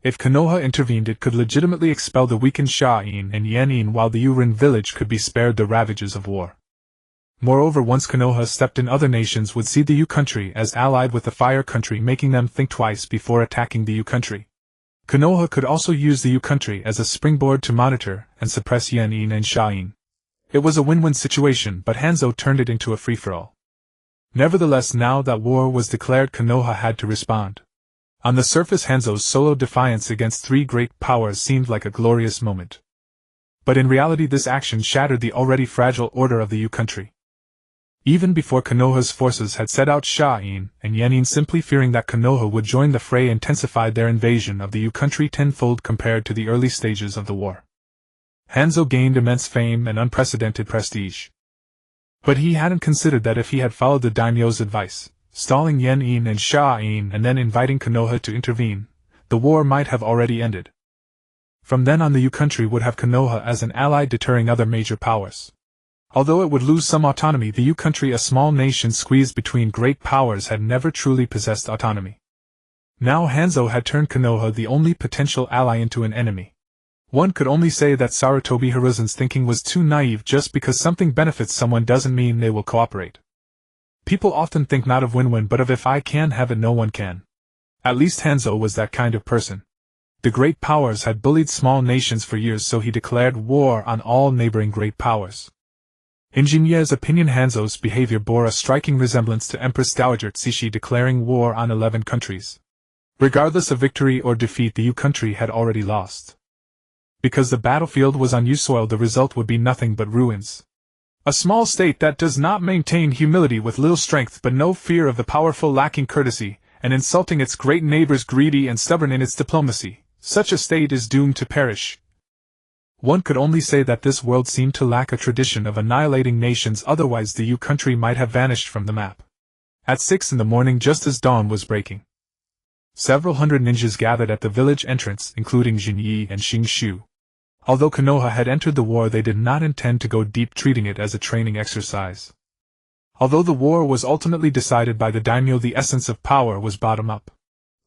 If Konoha intervened, it could legitimately expel the weakened Sha-in and Yan-in, while the Yurin village could be spared the ravages of war. Moreover, once Konoha stepped in, other nations would see the Yu country as allied with the fire country, making them think twice before attacking the Yu country. Konoha could also use the Yu country as a springboard to monitor and suppress Yan-in and Sha-in. It was a win-win situation, but Hanzo turned it into a free-for-all. Nevertheless, now that war was declared, Konoha had to respond. On the surface, Hanzo's solo defiance against three great powers seemed like a glorious moment. But in reality, this action shattered the already fragile order of the Yu country. Even before Konoha's forces had set out, Sha-in and Yan-in, simply fearing that Konoha would join the fray, intensified their invasion of the Yu country tenfold compared to the early stages of the war. Hanzo gained immense fame and unprecedented prestige. But he hadn't considered that if he had followed the daimyo's advice, stalling Yan-in and Sha-in and then inviting Konoha to intervene, the war might have already ended. From then on, the Yu country would have Konoha as an ally, deterring other major powers. Although it would lose some autonomy, the U country, a small nation squeezed between great powers, had never truly possessed autonomy. Now Hanzo had turned Konoha, the only potential ally, into an enemy. One could only say that Sarutobi Hiruzen's thinking was too naive. Just because something benefits someone doesn't mean they will cooperate. People often think not of win-win but of if I can have it no one can. At least Hanzo was that kind of person. The great powers had bullied small nations for years, so he declared war on all neighboring great powers. In Shin'ya's opinion, Hanzo's behavior bore a striking resemblance to Empress Dowager Tsuchi declaring war on 11 countries. Regardless of victory or defeat, the U country had already lost. Because the battlefield was on U soil, the result would be nothing but ruins. A small state that does not maintain humility, with little strength but no fear of the powerful, lacking courtesy, and insulting its great neighbors, greedy and stubborn in its diplomacy, such a state is doomed to perish. One could only say that this world seemed to lack a tradition of annihilating nations, otherwise the U country might have vanished from the map. At 6 in the morning, just as dawn was breaking, several hundred ninjas gathered at the village entrance, including Jinyi and Xing. Although Konoha had entered the war, they did not intend to go deep, treating it as a training exercise. Although the war was ultimately decided by the daimyo, the essence of power was bottom-up.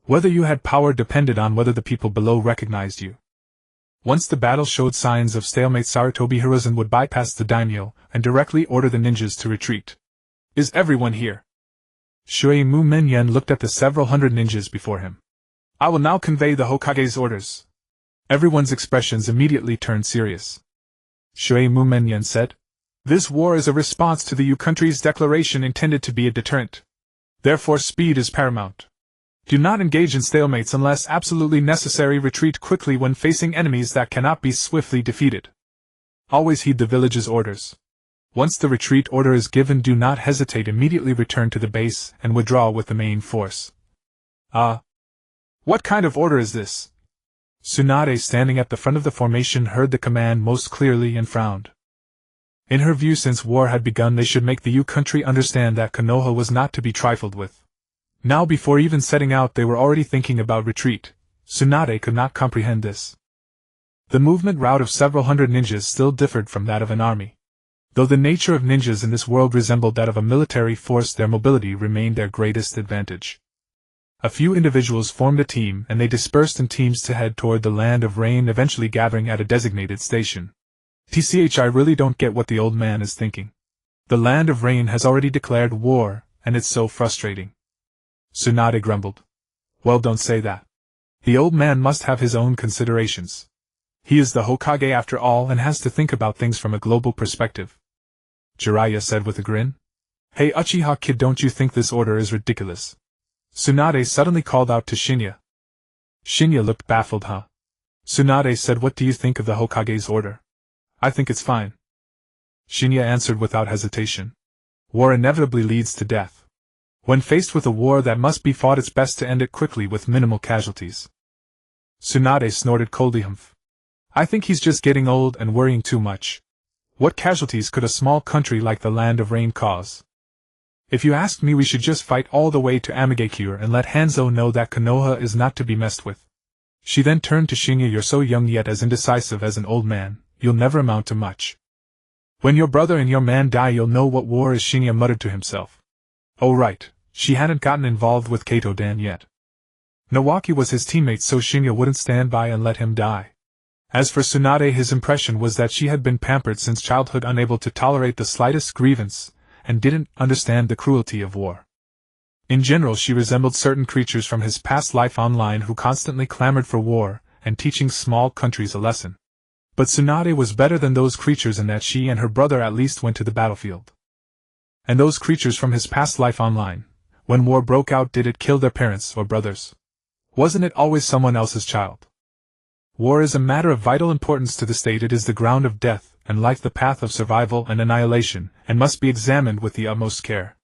Whether you had power depended on whether the people below recognized you. Once the battle showed signs of stalemate, Sarutobi Hiruzen would bypass the daimyo and directly order the ninjas to retreat. Is everyone here? Shui Mu Menyen looked at the several hundred ninjas before him. I will now convey the Hokage's orders. Everyone's expressions immediately turned serious. Shui Mu Menyen said, This war is a response to the U country's declaration intended to be a deterrent. Therefore speed is paramount. Do not engage in stalemates unless absolutely necessary. Retreat quickly when facing enemies that cannot be swiftly defeated. Always heed the village's orders. Once the retreat order is given, do not hesitate. Immediately return to the base and withdraw with the main force. What kind of order is this? Tsunade, standing at the front of the formation, heard the command most clearly and frowned. In her view, since war had begun, they should make the U country understand that Konoha was not to be trifled with. Now, before even setting out, they were already thinking about retreat. Tsunade could not comprehend this. The movement route of several hundred ninjas still differed from that of an army. Though the nature of ninjas in this world resembled that of a military force, their mobility remained their greatest advantage. A few individuals formed a team, and they dispersed in teams to head toward the Land of Rain, eventually gathering at a designated station. I really don't get what the old man is thinking. The Land of Rain has already declared war, and it's so frustrating. Tsunade grumbled. Well, don't say that. The old man must have his own considerations. He is the Hokage after all, and has to think about things from a global perspective. Jiraiya said with a grin. Hey Uchiha kid, don't you think this order is ridiculous? Tsunade suddenly called out to Shin'ya. Shin'ya looked baffled. Tsunade said, what do you think of the Hokage's order? I think it's fine. Shin'ya answered without hesitation. War inevitably leads to death. When faced with a war that must be fought, it's best to end it quickly with minimal casualties. Tsunade snorted coldly. I think he's just getting old and worrying too much. What casualties could a small country like the Land of Rain cause? If you ask me, we should just fight all the way to Amigakure and let Hanzo know that Konoha is not to be messed with. She then turned to Shin'ya. You're so young yet as indecisive as an old man, you'll never amount to much. When your brother and your man die, you'll know what war is, Shin'ya muttered to himself. Oh right, she hadn't gotten involved with Kato-dan yet. Nawaki was his teammate, so Shin'ya wouldn't stand by and let him die. As for Tsunade, his impression was that she had been pampered since childhood, unable to tolerate the slightest grievance, and didn't understand the cruelty of war. In general, she resembled certain creatures from his past life online who constantly clamored for war and teaching small countries a lesson. But Tsunade was better than those creatures in that she and her brother at least went to the battlefield. And those creatures from his past life online, when war broke out, did it kill their parents or brothers? Wasn't it always someone else's child? War is a matter of vital importance to the state. It is the ground of death and life, the path of survival and annihilation, and must be examined with the utmost care.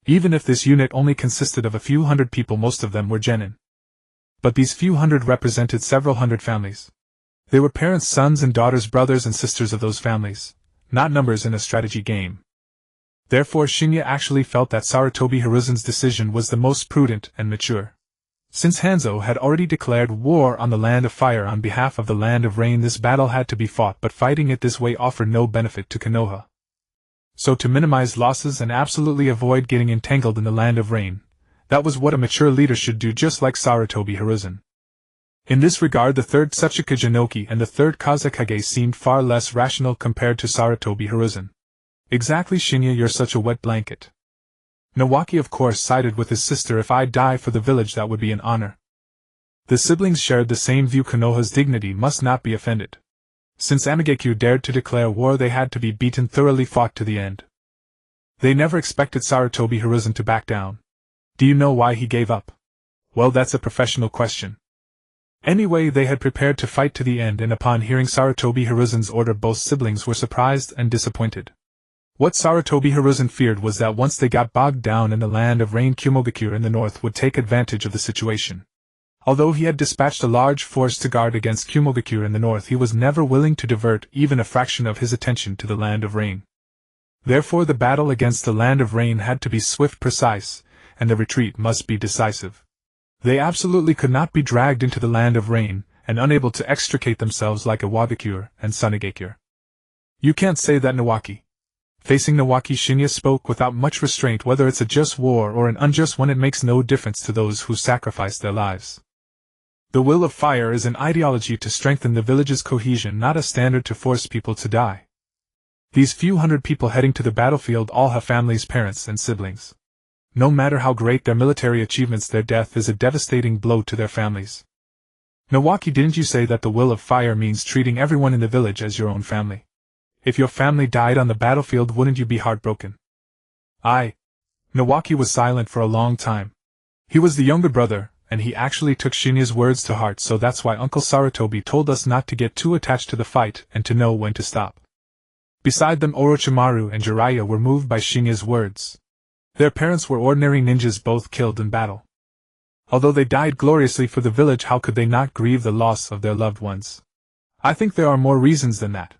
Even if this unit only consisted of a few hundred people, most of them were genin. But these few hundred represented several hundred families. They were parents, sons and daughters, brothers and sisters of those families, not numbers in a strategy game. Therefore Shin'ya actually felt that Sarutobi Hiruzen's decision was the most prudent and mature. Since Hanzo had already declared war on the Land of Fire on behalf of the Land of Rain, this battle had to be fought, but fighting it this way offered no benefit to Konoha. So to minimize losses and absolutely avoid getting entangled in the land of rain, that was what a mature leader should do, just like Sarutobi Hiruzen. In this regard, the third Tsuchika Jinoki and the third Kazekage seemed far less rational compared to Sarutobi Hiruzen. Exactly, Shin'ya, you're such a wet blanket. Nawaki of course sided with his sister. If I die for the village, that would be an honor. The siblings shared the same view. Konoha's dignity must not be offended. Since Amigekyo dared to declare war, they had to be beaten, thoroughly fought to the end. They never expected Sarutobi Hiruzen to back down. Do you know why he gave up? Well, that's a professional question. Anyway, they had prepared to fight to the end, and upon hearing Sarutobi Hiruzen's order, both siblings were surprised and disappointed. What Sarutobi Hiruzen feared was that once they got bogged down in the land of rain, Kumogakure in the north would take advantage of the situation. Although he had dispatched a large force to guard against Kumogakure in the north, he was never willing to divert even a fraction of his attention to the land of rain. Therefore the battle against the land of rain had to be swift, precise, and the retreat must be decisive. They absolutely could not be dragged into the land of rain, and unable to extricate themselves like Iwagakure and Sunigakure. You can't say that, Nawaki. Facing Nawaki, Shin'ya spoke without much restraint. Whether it's a just war or an unjust one, it makes no difference to those who sacrifice their lives. The will of fire is an ideology to strengthen the village's cohesion, not a standard to force people to die. These few hundred people heading to the battlefield all have families, parents, and siblings. No matter how great their military achievements, their death is a devastating blow to their families. Nawaki, didn't you say that the will of fire means treating everyone in the village as your own family? If your family died on the battlefield, wouldn't you be heartbroken? Nawaki was silent for a long time. He was the younger brother, and he actually took Shin'ya's words to heart, so that's why Uncle Sarutobi told us not to get too attached to the fight and to know when to stop. Beside them, Orochimaru and Jiraiya were moved by Shin'ya's words. Their parents were ordinary ninjas, both killed in battle. Although they died gloriously for the village, how could they not grieve the loss of their loved ones? I think there are more reasons than that.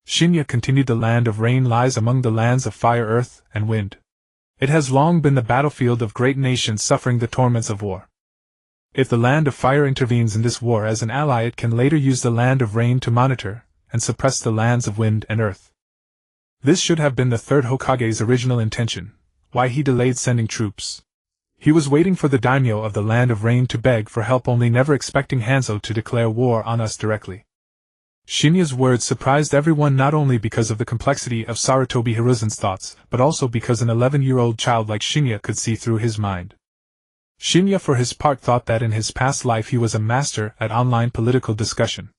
Shin'ya continued. The land of rain lies among the lands of fire, earth, and wind. It has long been the battlefield of great nations suffering the torments of war. If the land of fire intervenes in this war as an ally, it can later use the land of rain to monitor and suppress the lands of wind and earth. This should have been the third Hokage's original intention. Why he delayed sending troops. He was waiting for the daimyo of the land of rain to beg for help, only never expecting Hanzo to declare war on us directly. Shin'ya's words surprised everyone, not only because of the complexity of Sarutobi Hiruzen's thoughts, but also because an 11-year-old child like Shin'ya could see through his mind. Shin'ya, for his part, thought that in his past life he was a master at online political discussion.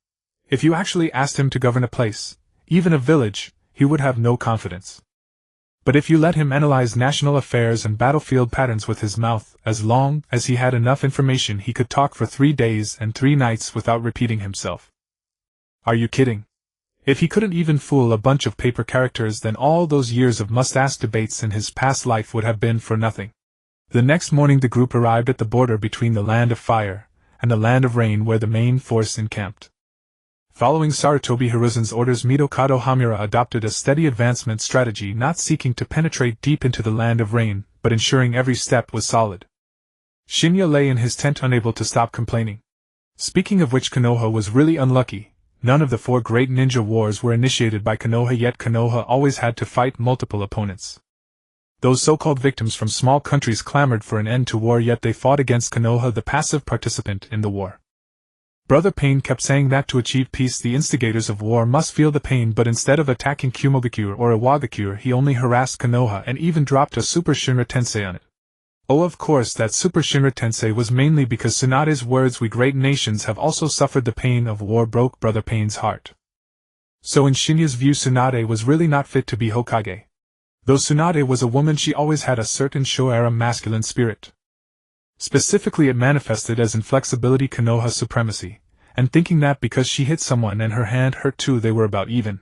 If you actually asked him to govern a place, even a village, he would have no confidence. But if you let him analyze national affairs and battlefield patterns with his mouth, as long as he had enough information, he could talk for 3 days and 3 nights without repeating himself. Are you kidding? If he couldn't even fool a bunch of paper characters, then all those years of must-ask debates in his past life would have been for nothing. The next morning the group arrived at the border between the land of fire and the land of rain, where the main force encamped. Following Sarutobi Hiruzen's orders, Mitokado Homura adopted a steady advancement strategy, not seeking to penetrate deep into the land of rain, but ensuring every step was solid. Shin'ya lay in his tent, unable to stop complaining. Speaking of which, Konoha was really unlucky. None of the 4 great ninja wars were initiated by Konoha, yet Konoha always had to fight multiple opponents. Those so-called victims from small countries clamored for an end to war, yet they fought against Konoha, the passive participant in the war. Brother Pain kept saying that to achieve peace the instigators of war must feel the pain, but instead of attacking Kumogakure or Iwagakure, he only harassed Konoha and even dropped a Super Shinra Tensei on it. Oh, of course, that Super Shinra Tensei was mainly because Tsunade's words, "We great nations have also suffered the pain of war," broke Brother Pain's heart. So in Shin'ya's view, Tsunade was really not fit to be Hokage. Though Tsunade was a woman, she always had a certain Showa-era masculine spirit. Specifically, it manifested as inflexibility, Konoha supremacy, and thinking that because she hit someone and her hand hurt too, they were about even.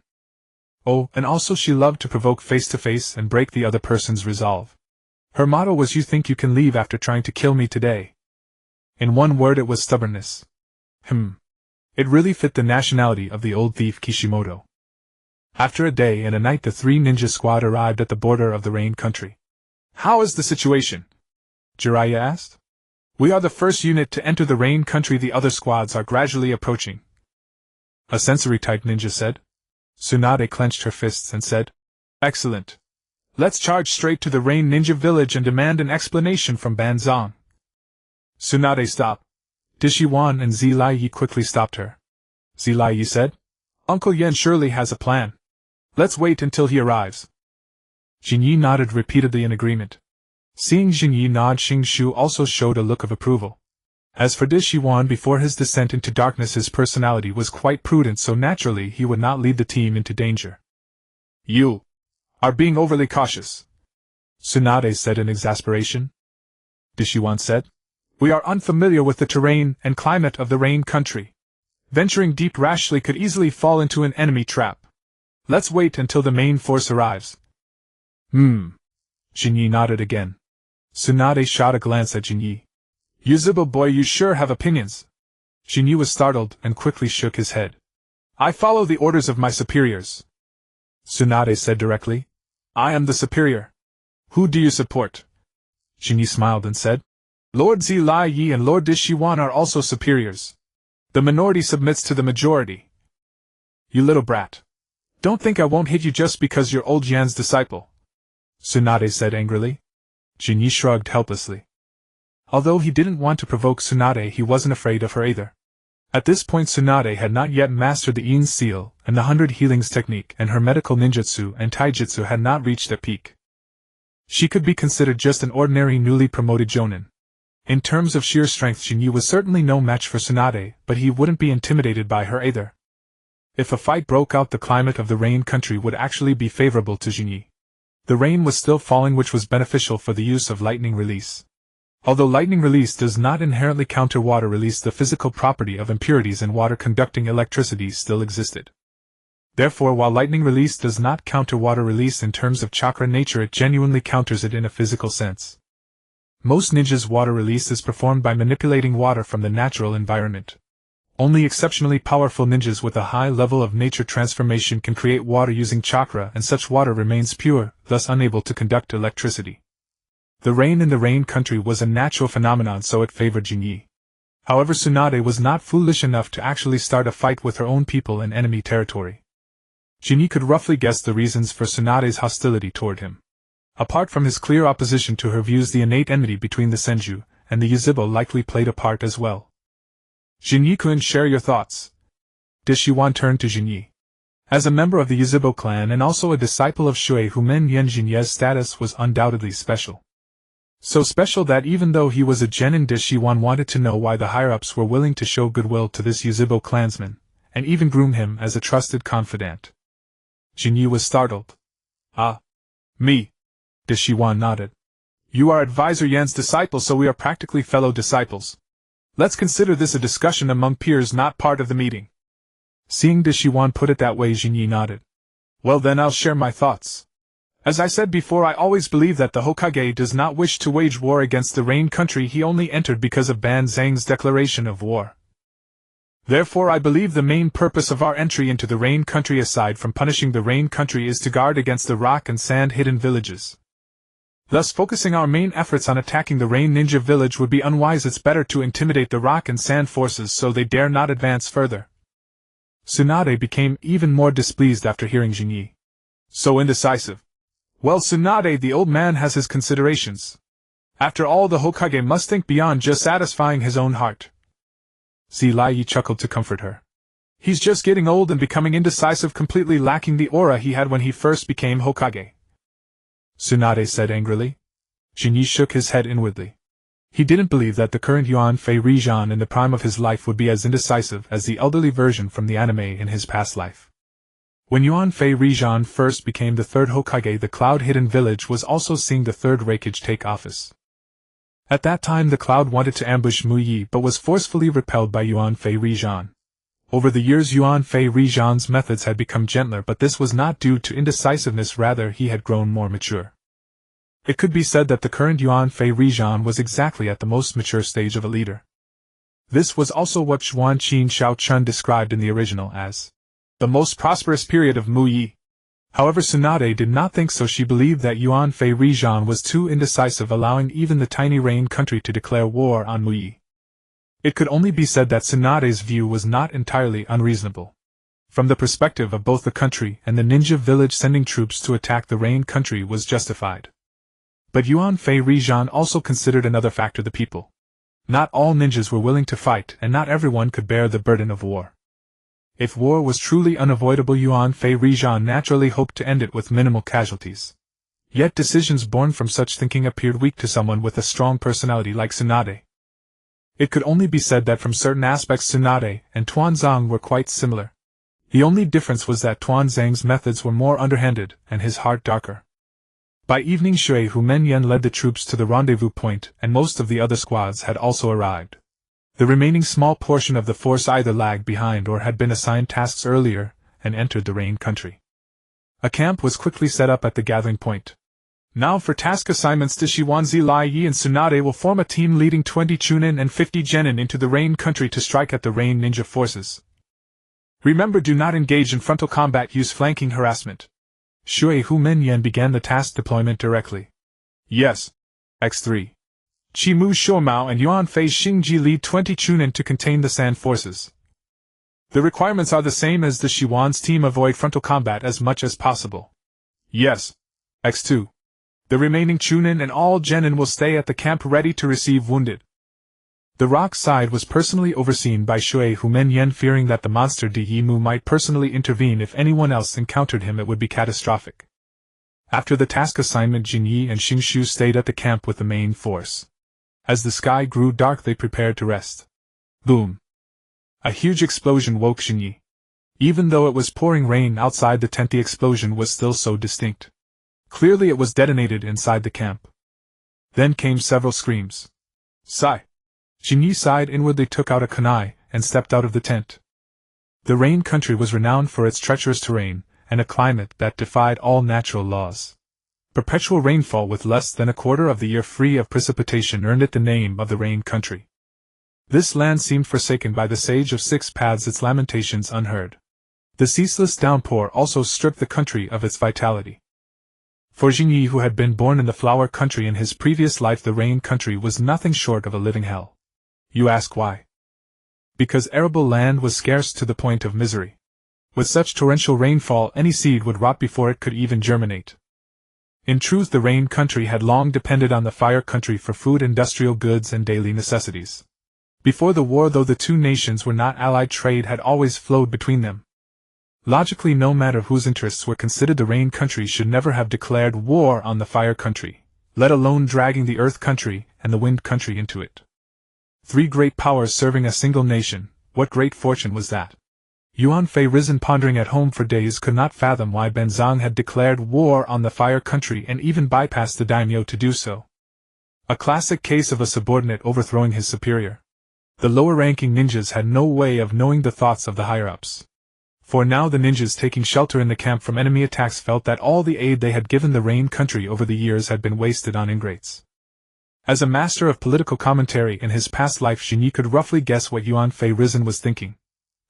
Oh, and also she loved to provoke face-to-face and break the other person's resolve. Her motto was, "You think you can leave after trying to kill me today?" In one word, it was stubbornness. It really fit the nationality of the old thief Kishimoto. After a day and a night, the 3 ninja squad arrived at the border of the rain country. "How is the situation?" Jiraiya asked. "We are the first unit to enter the rain country. The other squads are gradually approaching," a sensory-type ninja said. Tsunade clenched her fists and said, Excellent. Let's charge straight to the Rain Ninja Village and demand an explanation from Banzong. Tsunade, stop. Dishiwan and Zilayi quickly stopped her. Zilayi said, Uncle Yen surely has a plan. Let's wait until he arrives. Jinyi nodded repeatedly in agreement. Seeing Jinyi nod, Xingshu also showed a look of approval. As for Dishiwan, before his descent into darkness, his personality was quite prudent, so naturally he would not lead the team into danger. You are being overly cautious, Tsunade said in exasperation. Dishiwan said, We are unfamiliar with the terrain and climate of the Rain country. Venturing deep rashly could easily fall into an enemy trap. Let's wait until the main force arrives. Jinyi nodded again. Tsunade shot a glance at Jinyi. Yuzhibo boy, you sure have opinions. Jinyi was startled and quickly shook his head. I follow the orders of my superiors, Tsunade said directly. I am the superior. Who do you support? Jinyi smiled and said, Lord Zilayi and Lord Dishiwan are also superiors. The minority submits to the majority. You little brat. Don't think I won't hit you just because you're old Yan's disciple, Tsunade said angrily. Jinyi shrugged helplessly. Although he didn't want to provoke Tsunade, he wasn't afraid of her either. At this point, Tsunade had not yet mastered the Yin Seal and the 100 Healings technique, and her medical ninjutsu and taijutsu had not reached their peak. She could be considered just an ordinary newly promoted jonin. In terms of sheer strength, Jinyi was certainly no match for Tsunade, but he wouldn't be intimidated by her either. If a fight broke out, the climate of the Rain country would actually be favorable to Jinyi. The rain was still falling, which was beneficial for the use of lightning release. Although lightning release does not inherently counter water release, the physical property of impurities in water conducting electricity still existed. Therefore, while lightning release does not counter water release in terms of chakra nature, it genuinely counters it in a physical sense. Most ninjas' water release is performed by manipulating water from the natural environment. Only exceptionally powerful ninjas with a high level of nature transformation can create water using chakra, and such water remains pure, thus unable to conduct electricity. The rain in the Rain country was a natural phenomenon, so it favored Jinyi. However, Tsunade was not foolish enough to actually start a fight with her own people in enemy territory. Jinyi could roughly guess the reasons for Tsunade's hostility toward him. Apart from his clear opposition to her views, the innate enmity between the Senju and the Yuzhibo likely played a part as well. Jinyi-kun, share your thoughts. Dishiwan turned to Jinyi. As a member of the Yuzhibo clan and also a disciple of Shui Humen Yen, Jinye's status was undoubtedly special. So special that even though he was a genin, Dishiwan wanted to know why the higher-ups were willing to show goodwill to this Yuzhibo clansman, and even groom him as a trusted confidant. Jinyi was startled. Ah. Me. Dishiwan nodded. You are Advisor Yan's disciple, so we are practically fellow disciples. Let's consider this a discussion among peers, not part of the meeting. Seeing Dishiwan put it that way, Jinyi nodded. Well then, I'll share my thoughts. As I said before, I always believe that the Hokage does not wish to wage war against the Rain country. He only entered because of Ban Zhang's declaration of war. Therefore, I believe the main purpose of our entry into the Rain country, aside from punishing the Rain country, is to guard against the rock and sand hidden villages. Thus, focusing our main efforts on attacking the Rain Ninja village would be unwise. It's better to intimidate the rock and sand forces so they dare not advance further. Tsunade became even more displeased after hearing Jinyi. So indecisive. Well, Tsunade, the old man has his considerations. After all, the Hokage must think beyond just satisfying his own heart. Zilayi chuckled to comfort her. He's just getting old and becoming indecisive, completely lacking the aura he had when he first became Hokage. Tsunade said angrily. Jinyi shook his head inwardly. He didn't believe that the current Yuan Fei Rijan in the prime of his life would be as indecisive as the elderly version from the anime in his past life. When Yuan Fei Rijan first became the third Hokage, the Cloud-hidden village was also seeing the third Raikage take office. At that time, the Cloud wanted to ambush Mu Yi but was forcefully repelled by Yuan Fei Rijan. Over the years, Yuan Fei Rijan's methods had become gentler, but this was not due to indecisiveness, rather he had grown more mature. It could be said that the current Yuan Fei Rijan was exactly at the most mature stage of a leader. This was also what Xuan Qin Xiao Chun described in the original as the most prosperous period of Mu Yi. However, Tsunade did not think so. She believed that Yuan Fei Rijan was too indecisive, allowing even the tiny Rain country to declare war on Mu Yi. It could only be said that Tsunade's view was not entirely unreasonable. From the perspective of both the country and the ninja village, sending troops to attack the Rain country was justified. But Yuan Fei Rijan also considered another factor: the people. Not all ninjas were willing to fight, and not everyone could bear the burden of war. If war was truly unavoidable, Yuan Fei Rijan naturally hoped to end it with minimal casualties. Yet decisions born from such thinking appeared weak to someone with a strong personality like Tsunade. It could only be said that from certain aspects Tsunade and Tuanzang were quite similar. The only difference was that Tuanzang's methods were more underhanded and his heart darker. By evening, Shui Hu Menyen led the troops to the rendezvous point, and most of the other squads had also arrived. The remaining small portion of the force either lagged behind or had been assigned tasks earlier and entered the Rain country. A camp was quickly set up at the gathering point. Now for task assignments, Dishiwanzi Lai Yi and Tsunade will form a team leading 20 Chunin and 50 Genin into the Rain country to strike at the Rain ninja forces. Remember, do not engage in frontal combat, use flanking harassment. Shui Hu Menyen began the task deployment directly. Yes. X3. Chimu Shomao and Yuan Fei Xingji lead 20 Chunin to contain the Sand forces. The requirements are the same as the Shiwan's team: avoid frontal combat as much as possible. Yes. X2. The remaining Chunin and all Genin will stay at the camp ready to receive wounded. The rock side was personally overseen by Shui Hu Menyen, fearing that the monster Di Yimu might personally intervene if anyone else encountered him. It would be catastrophic. After the task assignment, Jinyi and Xingshu stayed at the camp with the main force. As the sky grew dark, they prepared to rest. Boom! A huge explosion woke Jinyi. Even though it was pouring rain outside the tent, the explosion was still so distinct. Clearly it was detonated inside the camp. Then came several screams. Sigh! Jinyi sighed inwardly, took out a kunai, and stepped out of the tent. The Rain country was renowned for its treacherous terrain, and a climate that defied all natural laws. Perpetual rainfall with less than a quarter of the year free of precipitation earned it the name of the Rain country. This land seemed forsaken by the Sage of Six Paths, its lamentations unheard. The ceaseless downpour also stripped the country of its vitality. For Jinyi, who had been born in the Flower country in his previous life, the Rain country was nothing short of a living hell. You ask why? Because arable land was scarce to the point of misery. With such torrential rainfall, any seed would rot before it could even germinate. In truth, the Rain country had long depended on the Fire country for food, industrial goods, and daily necessities. Before the war, though the two nations were not allied, trade had always flowed between them. Logically, no matter whose interests were considered, the Rain country should never have declared war on the Fire country, let alone dragging the Earth country and the Wind country into it. Three great powers serving a single nation, what great fortune was that? Yuan Fei, risen pondering at home for days, could not fathom why Benzang had declared war on the Fire country and even bypassed the daimyo to do so. A classic case of a subordinate overthrowing his superior. The lower-ranking ninjas had no way of knowing the thoughts of the higher-ups. For now the ninjas taking shelter in the camp from enemy attacks felt that all the aid they had given the Rain country over the years had been wasted on ingrates. As a master of political commentary in his past life, Jinyi could roughly guess what Yuan Fei Risen was thinking.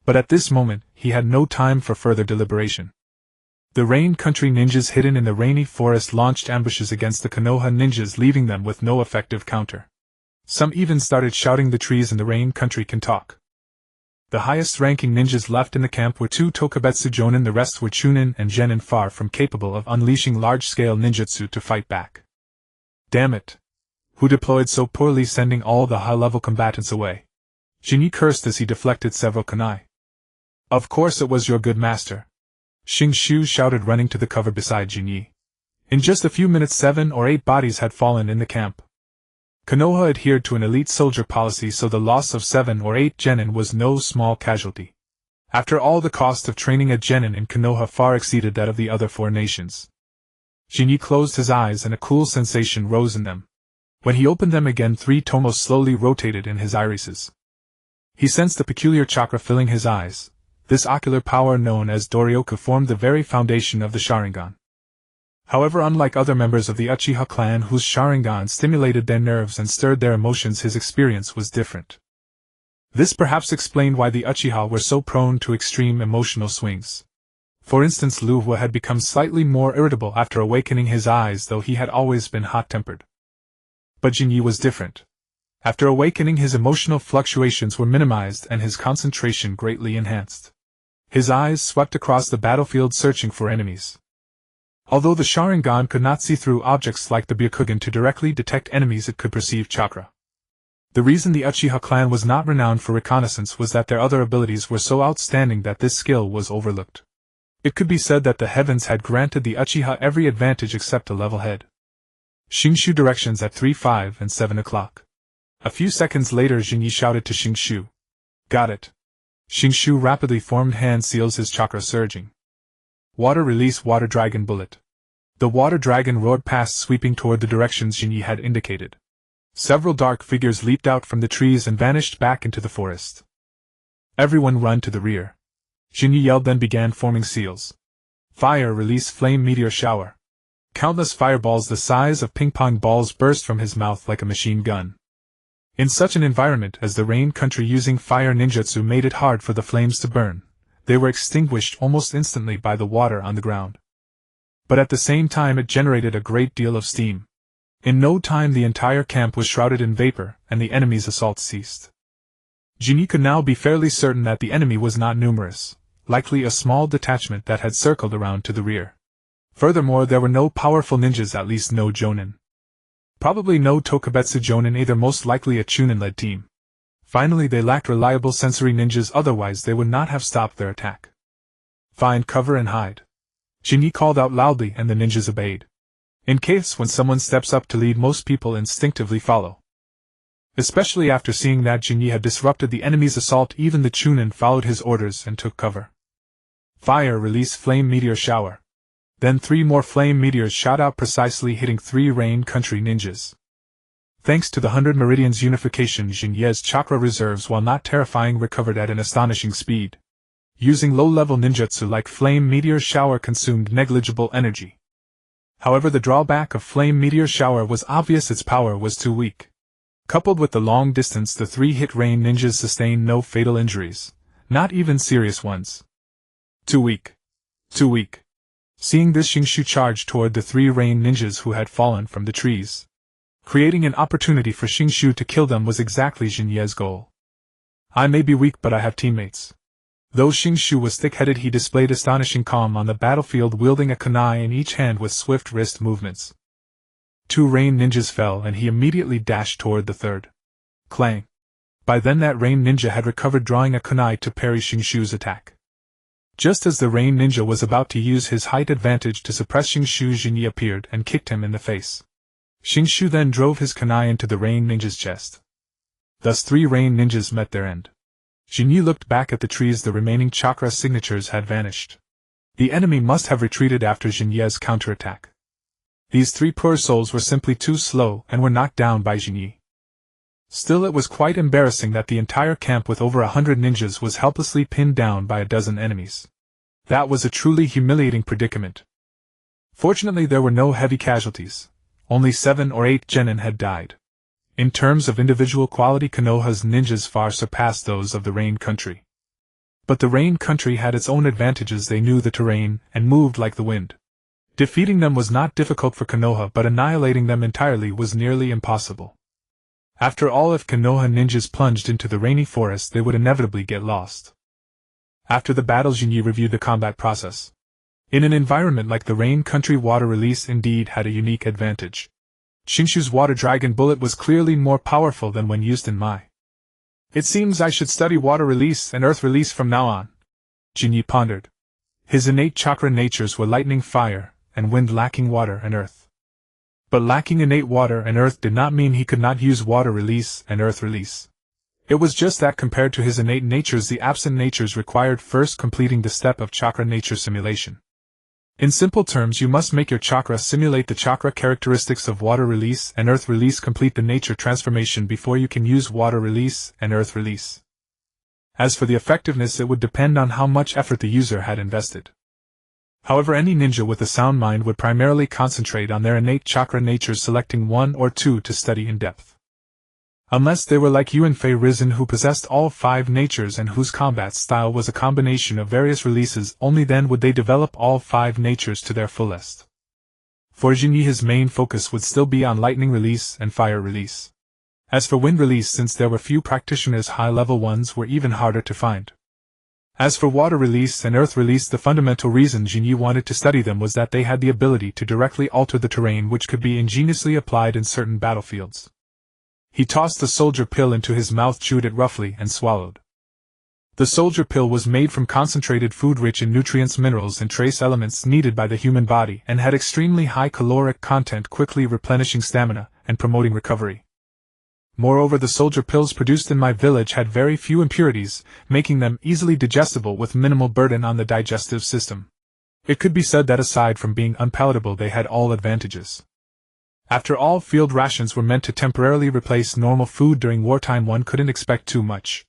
But at this moment, he had no time for further deliberation. The Rain country ninjas hidden in the rainy forest launched ambushes against the Konoha ninjas, leaving them with no effective counter. Some even started shouting, "The trees in the Rain country can talk." The highest-ranking ninjas left in the camp were 2 Tokubetsu Jonin, the rest were Chunin and Genin, far from capable of unleashing large-scale ninjutsu to fight back. Damn it! Who deployed so poorly, sending all the high-level combatants away? Jinyi cursed as he deflected several kunai. Of course it was your good master. Xingshu shouted, running to the cover beside Jinyi. In just a few minutes 7 or 8 bodies had fallen in the camp. Konoha adhered to an elite soldier policy, so the loss of 7 or 8 genin was no small casualty. After all, the cost of training a genin in Konoha far exceeded that of the other 4 nations. Jinyi closed his eyes and a cool sensation rose in them. When he opened them again, 3-tomoe slowly rotated in his irises. He sensed the peculiar chakra filling his eyes. This ocular power known as Doryoku formed the very foundation of the Sharingan. However, unlike other members of the Uchiha clan whose Sharingan stimulated their nerves and stirred their emotions, his experience was different. This perhaps explained why the Uchiha were so prone to extreme emotional swings. For instance, Lu Hua had become slightly more irritable after awakening his eyes, though he had always been hot-tempered. But Jinyi was different. After awakening, his emotional fluctuations were minimized and his concentration greatly enhanced. His eyes swept across the battlefield searching for enemies. Although the Sharingan could not see through objects like the Byakugan to directly detect enemies, it could perceive chakra. The reason the Uchiha clan was not renowned for reconnaissance was that their other abilities were so outstanding that this skill was overlooked. It could be said that the heavens had granted the Uchiha every advantage except a level head. Shinshu directions at 3, 5, and 7 o'clock. A few seconds later, Jinyi shouted to Shinshu. Got it. Shinshu rapidly formed hand seals, his chakra surging. Water release, water dragon bullet. The water dragon roared past, sweeping toward the directions Jinyi had indicated. Several dark figures leaped out from the trees and vanished back into the forest. Everyone run to the rear. Jinyi yelled, then began forming seals. Fire release, flame meteor shower. Countless fireballs the size of ping-pong balls burst from his mouth like a machine gun. In such an environment as the Rain Country, using fire ninjutsu made it hard for the flames to burn. They were extinguished almost instantly by the water on the ground. But at the same time it generated a great deal of steam. In no time the entire camp was shrouded in vapor, and the enemy's assault ceased. Jinyi could now be fairly certain that the enemy was not numerous, likely a small detachment that had circled around to the rear. Furthermore, there were no powerful ninjas, at least no jonin. Probably no Tokubetsu jonin either, most likely a Chunin-led team. Finally, they lacked reliable sensory ninjas, otherwise they would not have stopped their attack. Find cover and hide. Jinyi called out loudly and the ninjas obeyed. In case when someone steps up to lead, most people instinctively follow. Especially after seeing that Jinyi had disrupted the enemy's assault, even the Chunin followed his orders and took cover. Fire release, flame meteor shower. Then 3 more flame meteors shot out, precisely hitting 3 Rain Country ninjas. Thanks to the 100 Meridians unification, Jinyi's chakra reserves, while not terrifying, recovered at an astonishing speed. Using low-level ninjutsu like flame meteor shower consumed negligible energy. However, the drawback of flame meteor shower was obvious: its power was too weak. Coupled with the long distance, the 3-hit Rain ninjas sustained no fatal injuries, not even serious ones. Too weak. Too weak. Seeing this, Shinshu charged toward the 3 Rain ninjas who had fallen from the trees. Creating an opportunity for Shinshu to kill them was exactly Jinyi's goal. I may be weak, but I have teammates. Though Shinshu was thick-headed, he displayed astonishing calm on the battlefield, wielding a kunai in each hand with swift wrist movements. 2 Rain ninjas fell, and he immediately dashed toward the third. Clang! By then that Rain ninja had recovered, drawing a kunai to parry Shinshu's attack. Just as the Rain ninja was about to use his height advantage to suppress Shinshu, Jinyi appeared and kicked him in the face. Shinshu then drove his kunai into the Rain ninja's chest. Thus 3 Rain ninjas met their end. Jinyi looked back at the trees. The remaining chakra signatures had vanished. The enemy must have retreated after Jinyi's counterattack. These 3 poor souls were simply too slow and were knocked down by Jinyi. Still, it was quite embarrassing that the entire camp with over 100 ninjas was helplessly pinned down by a dozen enemies. That was a truly humiliating predicament. Fortunately, there were no heavy casualties. Only 7 or 8 genin had died. In terms of individual quality, Konoha's ninjas far surpassed those of the Rain Country. But the Rain Country had its own advantages. They knew the terrain and moved like the wind. Defeating them was not difficult for Konoha, but annihilating them entirely was nearly impossible. After all, if Konoha ninjas plunged into the rainy forest, they would inevitably get lost. After the battle, Jinyi reviewed the combat process. In an environment like the Rain Country, water release indeed had a unique advantage. Shinshu's water dragon bullet was clearly more powerful than when used in Mai. It seems I should study water release and earth release from now on, Jinyi pondered. His innate chakra natures were lightning, fire, and wind, lacking water and earth. But lacking innate water and earth did not mean he could not use water release and earth release. It was just that compared to his innate natures, the absent natures required first completing the step of chakra nature simulation. In simple terms, you must make your chakra simulate the chakra characteristics of water release and earth release, complete the nature transformation before you can use water release and earth release. As for the effectiveness, it would depend on how much effort the user had invested. However, any ninja with a sound mind would primarily concentrate on their innate chakra natures, selecting 1 or 2 to study in depth. Unless they were like Yuanfei Risen, who possessed all 5 natures and whose combat style was a combination of various releases, only then would they develop all 5 natures to their fullest. For Jinyi, his main focus would still be on lightning release and fire release. As for wind release, since there were few practitioners, high-level ones were even harder to find. As for water release and earth release, the fundamental reason Jinyi wanted to study them was that they had the ability to directly alter the terrain, which could be ingeniously applied in certain battlefields. He tossed the soldier pill into his mouth, chewed it roughly, and swallowed. The soldier pill was made from concentrated food rich in nutrients, minerals, and trace elements needed by the human body, and had extremely high caloric content, quickly replenishing stamina and promoting recovery. Moreover, the soldier pills produced in my village had very few impurities, making them easily digestible with minimal burden on the digestive system. It could be said that aside from being unpalatable, they had all advantages. After all, field rations were meant to temporarily replace normal food during wartime. One couldn't expect too much.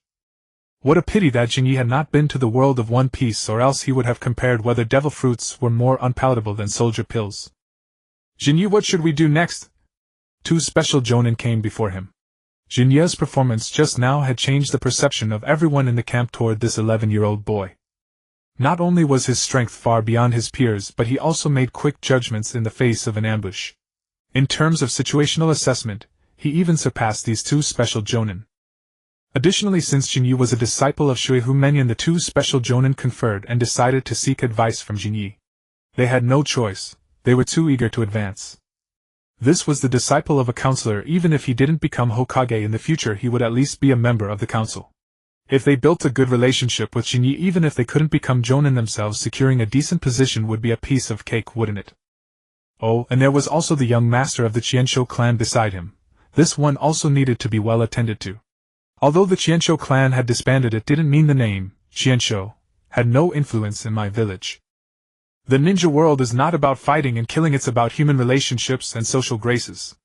What a pity that Jinyi had not been to the world of One Piece, or else he would have compared whether devil fruits were more unpalatable than soldier pills. Jinyi, what should we do next? 2 special jonin came before him. Jinya's performance just now had changed the perception of everyone in the camp toward this 11-year-old boy. Not only was his strength far beyond his peers, but he also made quick judgments in the face of an ambush. In terms of situational assessment, he even surpassed these 2 special jonin. Additionally, since Jinyi was a disciple of Shuehu Menyan, the 2 special jonin conferred and decided to seek advice from Jinyi. They had no choice, they were too eager to advance. This was the disciple of a counselor. Even if he didn't become Hokage in the future, he would at least be a member of the council. If they built a good relationship with Jinyi, even if they couldn't become jonin themselves, securing a decent position would be a piece of cake, wouldn't it? Oh, and there was also the young master of the Qianshou clan beside him. This one also needed to be well attended to. Although the Qianshou clan had disbanded, it didn't mean the name, Qianshou, had no influence in my village. The ninja world is not about fighting and killing, it's about human relationships and social graces.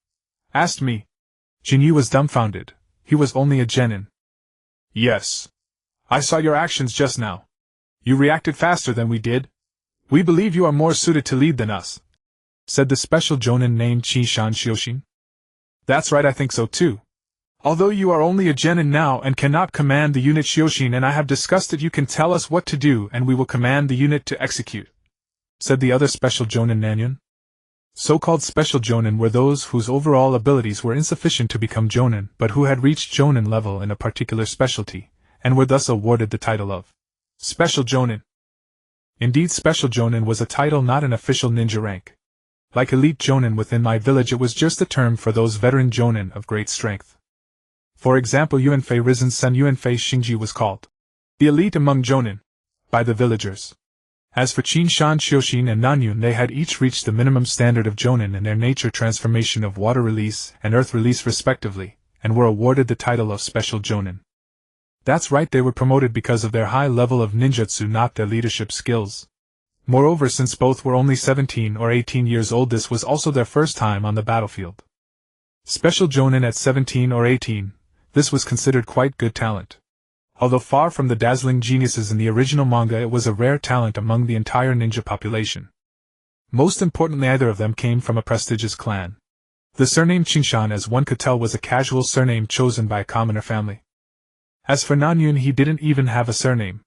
Asked me. Jinyi was dumbfounded. He was only a genin. Yes. I saw your actions just now. You reacted faster than we did. We believe you are more suited to lead than us, said the special jonin named Qishan Shioshin. That's right, I think so too. Although you are only a genin now and cannot command the unit, Shioshin and I have discussed it, you can tell us what to do and we will command the unit to execute, said the other special jonin Nanyun. So-called special jonin were those whose overall abilities were insufficient to become jonin, but who had reached jonin level in a particular specialty, and were thus awarded the title of special jonin. Indeed, special jonin was a title, not an official ninja rank. Like elite jonin within my village, it was just a term for those veteran jonin of great strength. For example, Yuanfei Rizen's son Yuanfei Xingji was called the elite among jonin by the villagers. As for Qinshan Shioshin and Nanyun, they had each reached the minimum standard of jonin in their nature transformation of water release and earth release respectively, and were awarded the title of special jonin. That's right, they were promoted because of their high level of ninjutsu, not their leadership skills. Moreover, since both were only 17 or 18 years old, this was also their first time on the battlefield. Special jonin at 17 or 18, this was considered quite good talent. Although far from the dazzling geniuses in the original manga, it was a rare talent among the entire ninja population. Most importantly, either of them came from a prestigious clan. The surname Qinshan, as one could tell, was a casual surname chosen by a commoner family. As for Nanyun, he didn't even have a surname.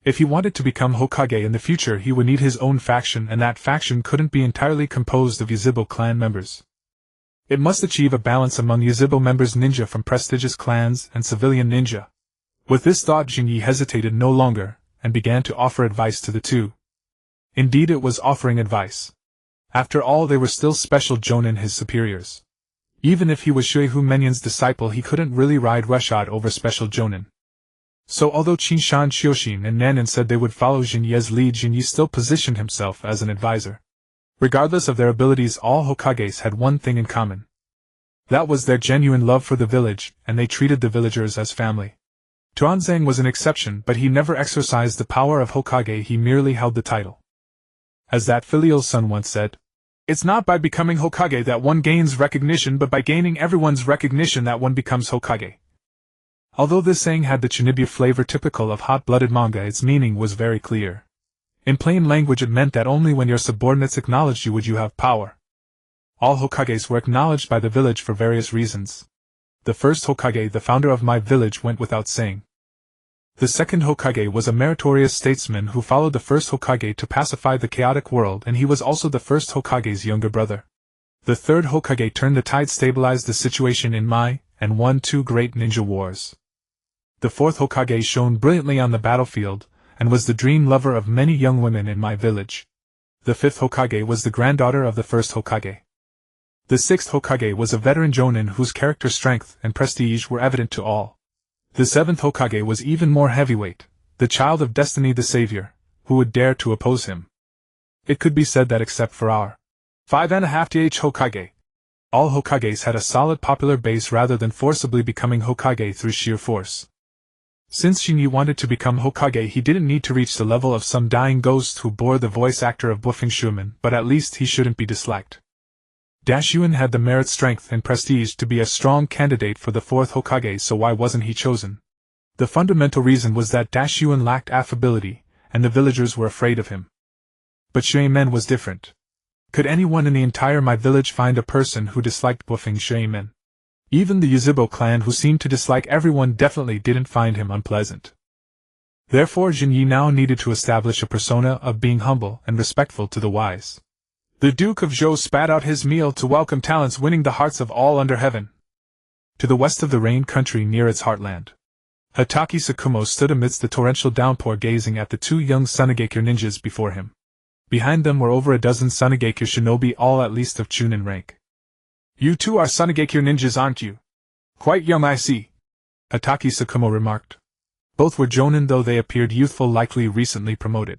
If he wanted to become Hokage in the future, he would need his own faction, and that faction couldn't be entirely composed of Yuzhibo clan members. It must achieve a balance among Yuzhibo members, ninja from prestigious clans, and civilian ninja. With this thought, Jinyi hesitated no longer, and began to offer advice to the 2. Indeed, it was offering advice. After all, they were still special jonin, his superiors. Even if he was Shuehu Menyan's disciple, he couldn't really ride roughshod over special jonin. So although Qinshan Shioshin and Nanin said they would follow Jinyi's lead, Jinyi still positioned himself as an advisor. Regardless of their abilities, all Hokages had one thing in common. That was their genuine love for the village, and they treated the villagers as family. Tuanzang was an exception, but he never exercised the power of Hokage, he merely held the title. As that filial son once said, "It's not by becoming Hokage that one gains recognition, but by gaining everyone's recognition that one becomes Hokage." Although this saying had the Chunibyo flavor typical of hot-blooded manga, its meaning was very clear. In plain language, it meant that only when your subordinates acknowledged you would you have power. All Hokages were acknowledged by the village for various reasons. The first Hokage, the founder of my village, went without saying. The second Hokage was a meritorious statesman who followed the first Hokage to pacify the chaotic world, and he was also the first Hokage's younger brother. The third Hokage turned the tide, stabilized the situation in Mai, and won 2 great ninja wars. The fourth Hokage shone brilliantly on the battlefield, and was the dream lover of many young women in my village. The 5th Hokage was the granddaughter of the 1st Hokage. The 6th Hokage was a veteran jonin whose character strength and prestige were evident to all. The 7th Hokage was even more heavyweight, the child of Destiny the Savior, who would dare to oppose him. It could be said that except for our 5.5th Hokage, all Hokages had a solid popular base rather than forcibly becoming Hokage through sheer force. Since Shin'ya wanted to become Hokage, he didn't need to reach the level of some dying ghost who bore the voice actor of Buffing Schumann, but at least he shouldn't be disliked. Yuan had the merit, strength, and prestige to be a strong candidate for the 4th Hokage, so why wasn't he chosen? The fundamental reason was that Yuan lacked affability, and the villagers were afraid of him. But Sharingan was different. Could anyone in the entire my village find a person who disliked Buffing Sharingan? Even the Yuzhibo clan, who seemed to dislike everyone, definitely didn't find him unpleasant. Therefore Jinyi now needed to establish a persona of being humble and respectful to the wise. The Duke of Zhou spat out his meal to welcome talents, winning the hearts of all under heaven. To the west of the Rain Country, near its heartland, Hatake Tsukumo stood amidst the torrential downpour, gazing at the 2 young Sunigakure ninjas before him. Behind them were over a dozen Sunigakure shinobi, all at least of Chunin rank. "You two are Sunigakure ninjas, aren't you? Quite young, I see," Hatake Tsukumo remarked. Both were jonin, though they appeared youthful, likely recently promoted.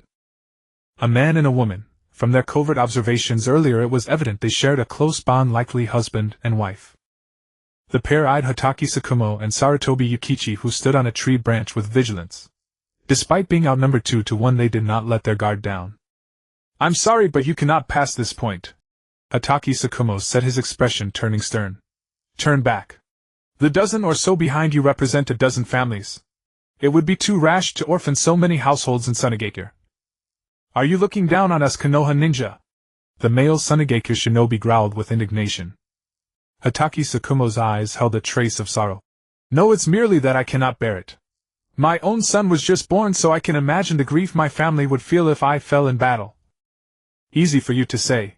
A man and a woman. From their covert observations earlier, it was evident they shared a close bond, likely husband and wife. The pair eyed Hatake Tsukumo and Sarutobi Yukichi, who stood on a tree branch with vigilance. Despite being outnumbered 2 to 1, they did not let their guard down. "I'm sorry, but you cannot pass this point," Hatake Tsukumo said, his expression turning stern. "Turn back. The dozen or so behind you represent a dozen families. It would be too rash to orphan so many households in Sunigakure." "Are you looking down on us, Konoha ninja?" the male Sunigakure shinobi growled with indignation. Hatake Tsukumo's eyes held a trace of sorrow. "No, it's merely that I cannot bear it. My own son was just born, so I can imagine the grief my family would feel if I fell in battle." "Easy for you to say.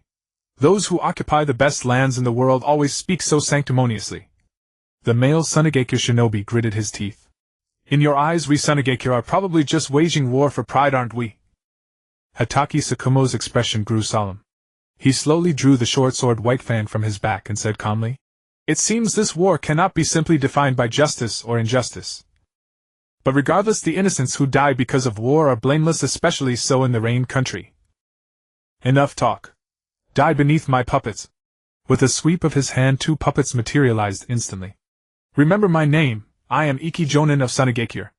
Those who occupy the best lands in the world always speak so sanctimoniously." The male Sunigakure shinobi gritted his teeth. "In your eyes, we Sunigakure are probably just waging war for pride, aren't we?" Hatake Tsukumo's expression grew solemn. He slowly drew the short-sword white fan from his back and said calmly, "It seems this war cannot be simply defined by justice or injustice. But regardless, the innocents who die because of war are blameless, especially so in the Rain Country. Enough talk. Die beneath my puppets." With a sweep of his hand, 2 puppets materialized instantly. "Remember my name, I am Ikki Jonin of Sunigakure."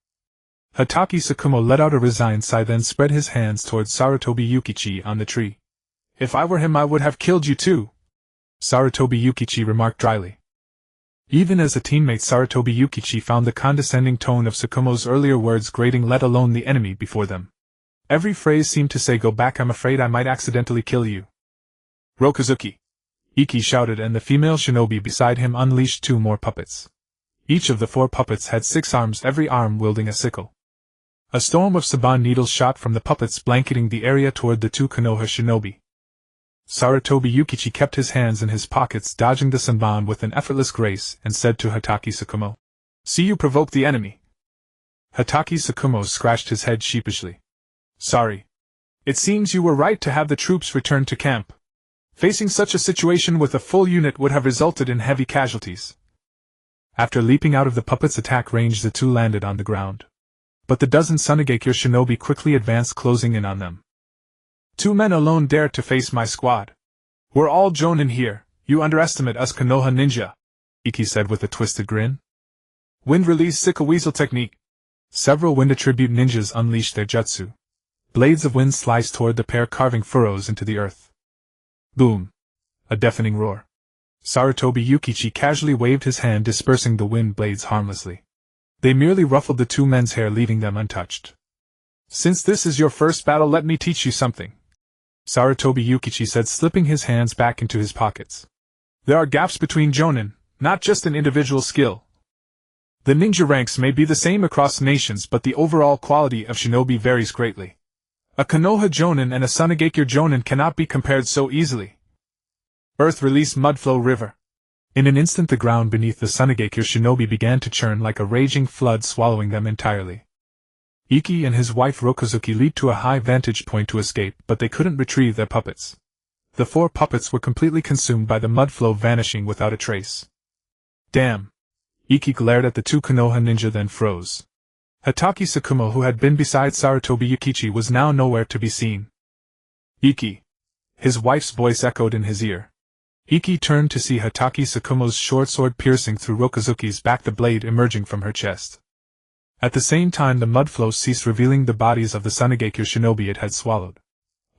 Hatake Tsukumo let out a resigned sigh, then spread his hands towards Sarutobi Yukichi on the tree. "If I were him, I would have killed you too," Sarutobi Yukichi remarked dryly. Even as a teammate, Sarutobi Yukichi found the condescending tone of Tsukumo's earlier words grating, let alone the enemy before them. Every phrase seemed to say, "Go back, I'm afraid I might accidentally kill you." "Rokuzuki!" Ikki shouted, and the female shinobi beside him unleashed 2 more puppets. Each of the 4 puppets had 6 arms, every arm wielding a sickle. A storm of saban needles shot from the puppets, blanketing the area toward the 2 Konoha shinobi. Sarutobi Yukichi kept his hands in his pockets, dodging the saban with an effortless grace, and said to Hatake Tsukumo, "See, you provoked the enemy." Hatake Tsukumo scratched his head sheepishly. "Sorry. It seems you were right to have the troops return to camp. Facing such a situation with a full unit would have resulted in heavy casualties." After leaping out of the puppet's attack range, the 2 landed on the ground. But the dozen Sunigakure shinobi quickly advanced, closing in on them. "2 men alone dare to face my squad. We're all jonin here, you underestimate us Konoha ninja," Ikki said with a twisted grin. "Wind release sickle weasel technique." Several wind attribute ninjas unleashed their jutsu. Blades of wind sliced toward the pair, carving furrows into the earth. Boom! A deafening roar. Sarutobi Yukichi casually waved his hand, dispersing the wind blades harmlessly. They merely ruffled the 2 men's hair, leaving them untouched. "Since this is your first battle, let me teach you something," Sarutobi Yukichi said, slipping his hands back into his pockets. "There are gaps between jonin, not just in individual skill. The ninja ranks may be the same across nations, but the overall quality of shinobi varies greatly. A Konoha jonin and a Sunigakure jonin cannot be compared so easily." Earth release Mudflow River. In an instant, the ground beneath the Sunigakure shinobi began to churn like a raging flood, swallowing them entirely. Iki and his wife Rokozuki leaped to a high vantage point to escape, but they couldn't retrieve their puppets. The 4 puppets were completely consumed by the mud flow, vanishing without a trace. Damn! Iki glared at the 2 Konoha ninja, then froze. Hatake Tsukumo, who had been beside Sarutobi Yukichi, was now nowhere to be seen. Iki! His wife's voice echoed in his ear. Iki turned to see Hatake Tsukumo's short sword piercing through Rokozuki's back, the blade emerging from her chest. At the same time, the mud flow ceased, revealing the bodies of the Sunigakure shinobi it had swallowed.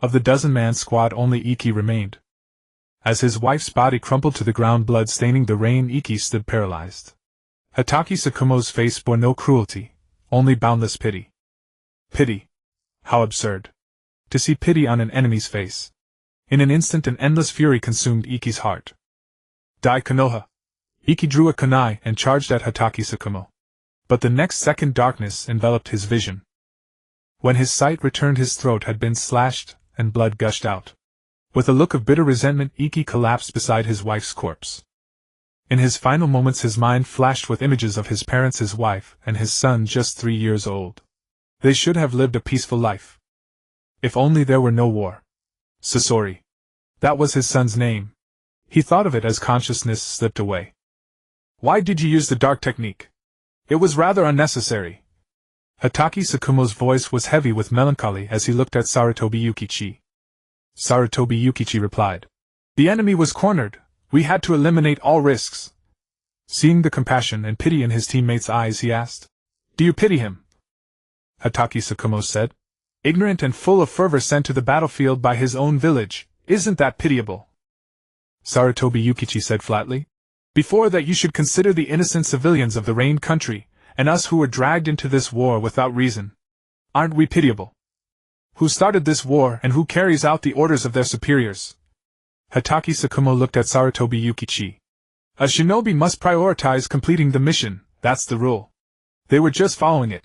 Of the dozen-man squad, only Iki remained. As his wife's body crumpled to the ground, blood staining the rain, Iki stood paralyzed. Hatake Tsukumo's face bore no cruelty, only boundless pity. Pity? How absurd. To see pity on an enemy's face. In an instant, an endless fury consumed Iki's heart. Die, Konoha! Iki drew a kunai and charged at Hatake Tsukumo. But the next second, darkness enveloped his vision. When his sight returned, his throat had been slashed, and blood gushed out. With a look of bitter resentment, Iki collapsed beside his wife's corpse. In his final moments, his mind flashed with images of his parents, his wife, and his son, just 3 years old. They should have lived a peaceful life. If only there were no war. Sasori. That was his son's name. He thought of it as consciousness slipped away. Why did you use the dark technique? It was rather unnecessary. Hatake Tsukumo's voice was heavy with melancholy as he looked at Sarutobi Yukichi. Sarutobi Yukichi replied. The enemy was cornered. We had to eliminate all risks. Seeing the compassion and pity in his teammates' eyes, he asked, Do you pity him? Hatake Tsukumo said. Ignorant and full of fervor, sent to the battlefield by his own village. Isn't that pitiable? Sarutobi Yukichi said flatly. Before that, you should consider the innocent civilians of the Rain country, and us who were dragged into this war without reason. Aren't we pitiable? Who started this war and who carries out the orders of their superiors? Hatake Tsukumo looked at Sarutobi Yukichi. A shinobi must prioritize completing the mission, that's the rule. They were just following it.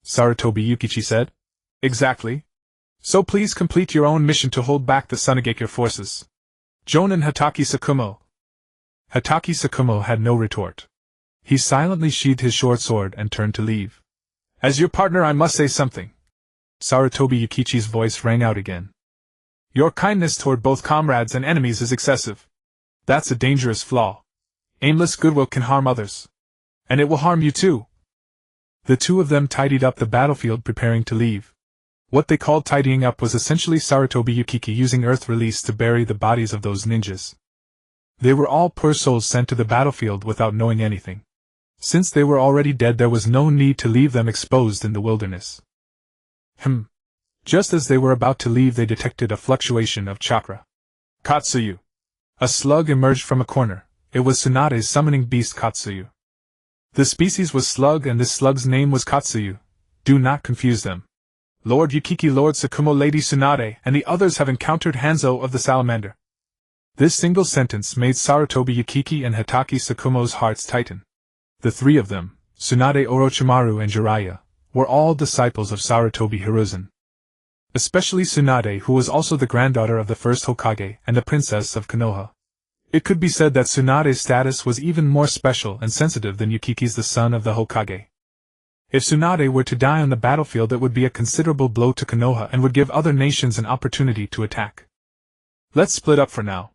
Sarutobi Yukichi said. Exactly. So please complete your own mission to hold back the Sunigakure forces. Jonin Hatake Tsukumo. Hatake Tsukumo had no retort. He silently sheathed his short sword and turned to leave. As your partner, I must say something. Sarutobi Yukichi's voice rang out again. Your kindness toward both comrades and enemies is excessive. That's a dangerous flaw. Aimless goodwill can harm others. And it will harm you too. The 2 of them tidied up the battlefield, preparing to leave. What they called tidying up was essentially Sarutobi Yukichi using earth release to bury the bodies of those ninjas. They were all poor souls sent to the battlefield without knowing anything. Since they were already dead, there was no need to leave them exposed in the wilderness. Just as they were about to leave, they detected a fluctuation of chakra. Katsuyu. A slug emerged from a corner. It was Tsunade's summoning beast Katsuyu. The species was slug, and this slug's name was Katsuyu. Do not confuse them. Lord Yukiki, Lord Tsukumo, Lady Tsunade, and the others have encountered Hanzo of the Salamander. This single sentence made Sarutobi Yukichi and Hatake Tsukumo's hearts tighten. The 3 of them, Tsunade, Orochimaru, and Jiraiya, were all disciples of Sarutobi Hiruzen. Especially Tsunade, who was also the granddaughter of the first Hokage and the princess of Konoha. It could be said that Tsunade's status was even more special and sensitive than Yukiki's, the son of the Hokage. If Tsunade were to die on the battlefield, it would be a considerable blow to Konoha and would give other nations an opportunity to attack. Let's split up for now.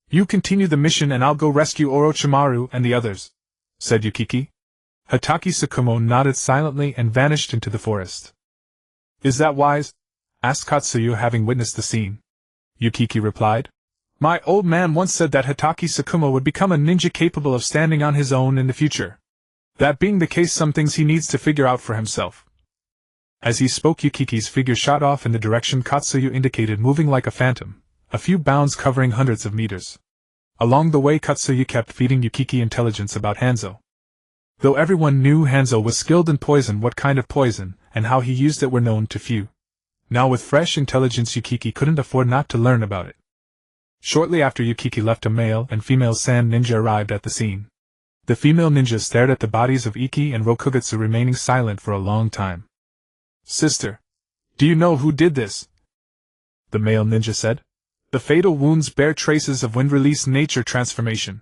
You continue the mission and I'll go rescue Orochimaru and the others, said Yukiki. Hatake Tsukumo nodded silently and vanished into the forest. Is that wise? Asked Katsuyu, having witnessed the scene. Yukiki replied. My old man once said that Hatake Tsukumo would become a ninja capable of standing on his own in the future. That being the case, some things he needs to figure out for himself. As he spoke, Yukiki's figure shot off in the direction Katsuyu indicated, moving like a phantom, a few bounds covering hundreds of meters. Along the way, Katsuyu kept feeding Yukiki intelligence about Hanzo. Though everyone knew Hanzo was skilled in poison, what kind of poison, and how he used it were known to few. Now with fresh intelligence, Yukiki couldn't afford not to learn about it. Shortly after Yukiki left, a male and female sand ninja arrived at the scene. The female ninja stared at the bodies of Iki and Rokugutsu, remaining silent for a long time. Sister, do you know who did this? The male ninja said. The fatal wounds bear traces of wind release nature transformation.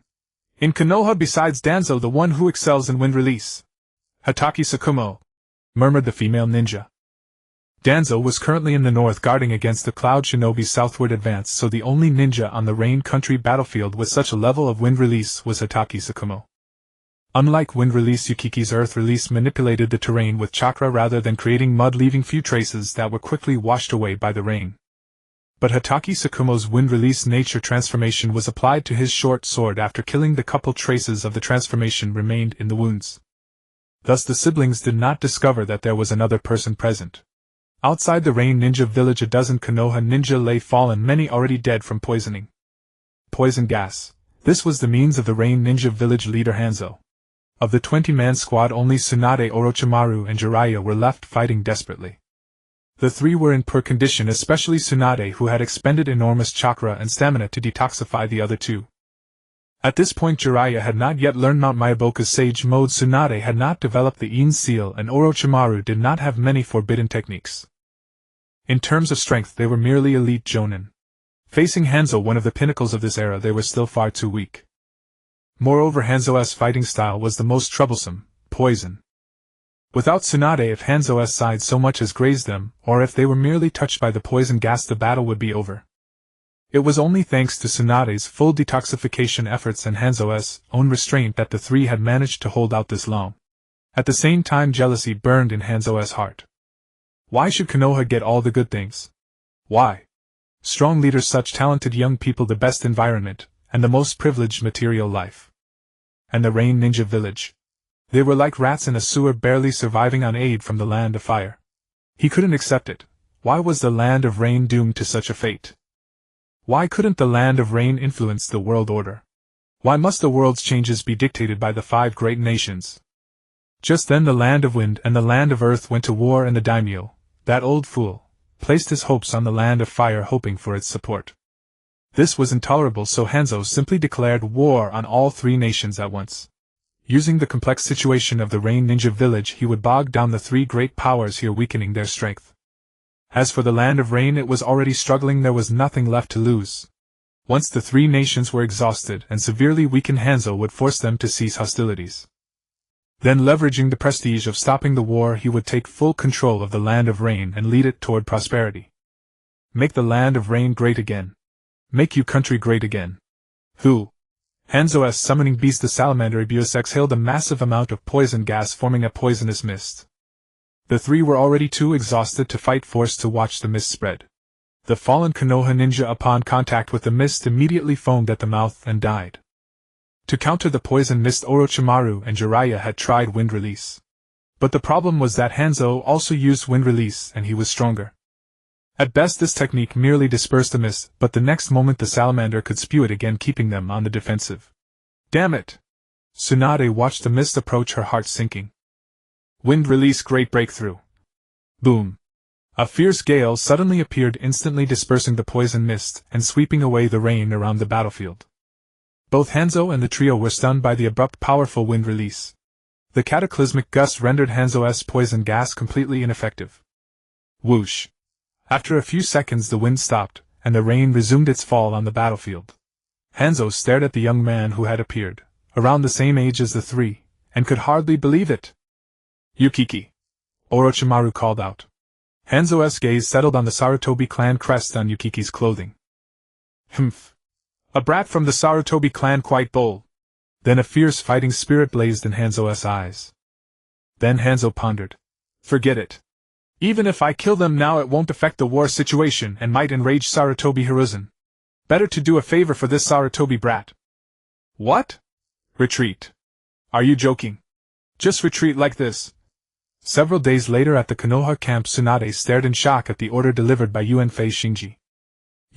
In Konoha, besides Danzo, the one who excels in wind release. Hatake Tsukumo. murmured the female ninja. Danzo was currently in the north guarding against the Cloud Shinobi's southward advance, so the only ninja on the Rain Country battlefield with such a level of wind release was Hokage Tsukumo. Unlike wind release, Yukiki's earth release manipulated the terrain with chakra rather than creating mud, leaving few traces that were quickly washed away by the rain. But Hokage Tsukumo's wind release nature transformation was applied to his short sword after killing the couple traces of the transformation remained in the wounds. Thus the siblings did not discover that there was another person present. Outside the Rain Ninja village, a dozen Konoha ninja lay fallen, many already dead from poisoning. Poison gas. This was the means of the Rain Ninja village leader Hanzo. Of the 20-man squad, only Tsunade, Orochimaru, and Jiraiya were left fighting desperately. The three were in poor condition, especially Tsunade, who had expended enormous chakra and stamina to detoxify the other two. At this point, Jiraiya had not yet learned Mount Myoboka's Sage Mode, Tsunade had not developed the Yin Seal, and Orochimaru did not have many forbidden techniques. In terms of strength, they were merely elite jonin. Facing Hanzo, one of the pinnacles of this era, they were still far too weak. Moreover, Hanzo's fighting style was the most troublesome, poison. Without Tsunade, if Hanzo's side so much as grazed them, or if they were merely touched by the poison gas, the battle would be over. It was only thanks to Tsunade's full detoxification efforts and Hanzo's own restraint that the three had managed to hold out this long. At the same time, jealousy burned in Hanzo's heart. Why should Konoha get all the good things? Why? Strong leaders, such talented young people, the best environment, and the most privileged material life. And the Rain Ninja village. They were like rats in a sewer, barely surviving on aid from the Land of Fire. He couldn't accept it. Why was the Land of Rain doomed to such a fate? Why couldn't the Land of Rain influence the world order? Why must the world's changes be dictated by the 5 great nations? Just then the Land of Wind and the Land of Earth went to war, and the daimyo, that old fool, placed his hopes on the Land of Fire, hoping for its support. This was intolerable, so Hanzo simply declared war on all 3 nations at once. Using the complex situation of the Rain Ninja village, he would bog down the 3 great powers here, weakening their strength. As for the Land of Rain, it was already struggling, there was nothing left to lose. Once the 3 nations were exhausted and severely weakened, Hanzo would force them to cease hostilities. Then, leveraging the prestige of stopping the war, he would take full control of the Land of Rain and lead it toward prosperity. Make the Land of Rain great again. Make you country great again. Who? Hanzo's summoning beast, the salamander Ibius, exhaled a massive amount of poison gas, forming a poisonous mist. The 3 were already too exhausted to fight, forced to watch the mist spread. The fallen Konoha ninja, upon contact with the mist, immediately foamed at the mouth and died. To counter the poison mist, Orochimaru and Jiraiya had tried wind release. But the problem was that Hanzo also used wind release, and he was stronger. At best, this technique merely dispersed the mist, but the next moment the salamander could spew it again, keeping them on the defensive. Damn it! Tsunade watched the mist approach, her heart sinking. Wind release, great breakthrough. Boom! A fierce gale suddenly appeared, instantly dispersing the poison mist and sweeping away the rain around the battlefield. Both Hanzo and the trio were stunned by the abrupt, powerful wind release. The cataclysmic gust rendered Hanzo's poison gas completely ineffective. Whoosh! After a few seconds the wind stopped, and the rain resumed its fall on the battlefield. Hanzo stared at the young man who had appeared, around the same age as the 3, and could hardly believe it. Yukiki! Orochimaru called out. Hanzo's gaze settled on the Sarutobi clan crest on Yukiki's clothing. Humph! A brat from the Sarutobi clan, quite bold. Then a fierce fighting spirit blazed in Hanzo's eyes. Then Hanzo pondered. Forget it. Even if I kill them now, it won't affect the war situation and might enrage Sarutobi Hiruzen. Better to do a favor for this Sarutobi brat. What? Retreat. Are you joking? Just retreat like this. Several days later at the Konoha camp, Tsunade stared in shock at the order delivered by Uenfei Shinji.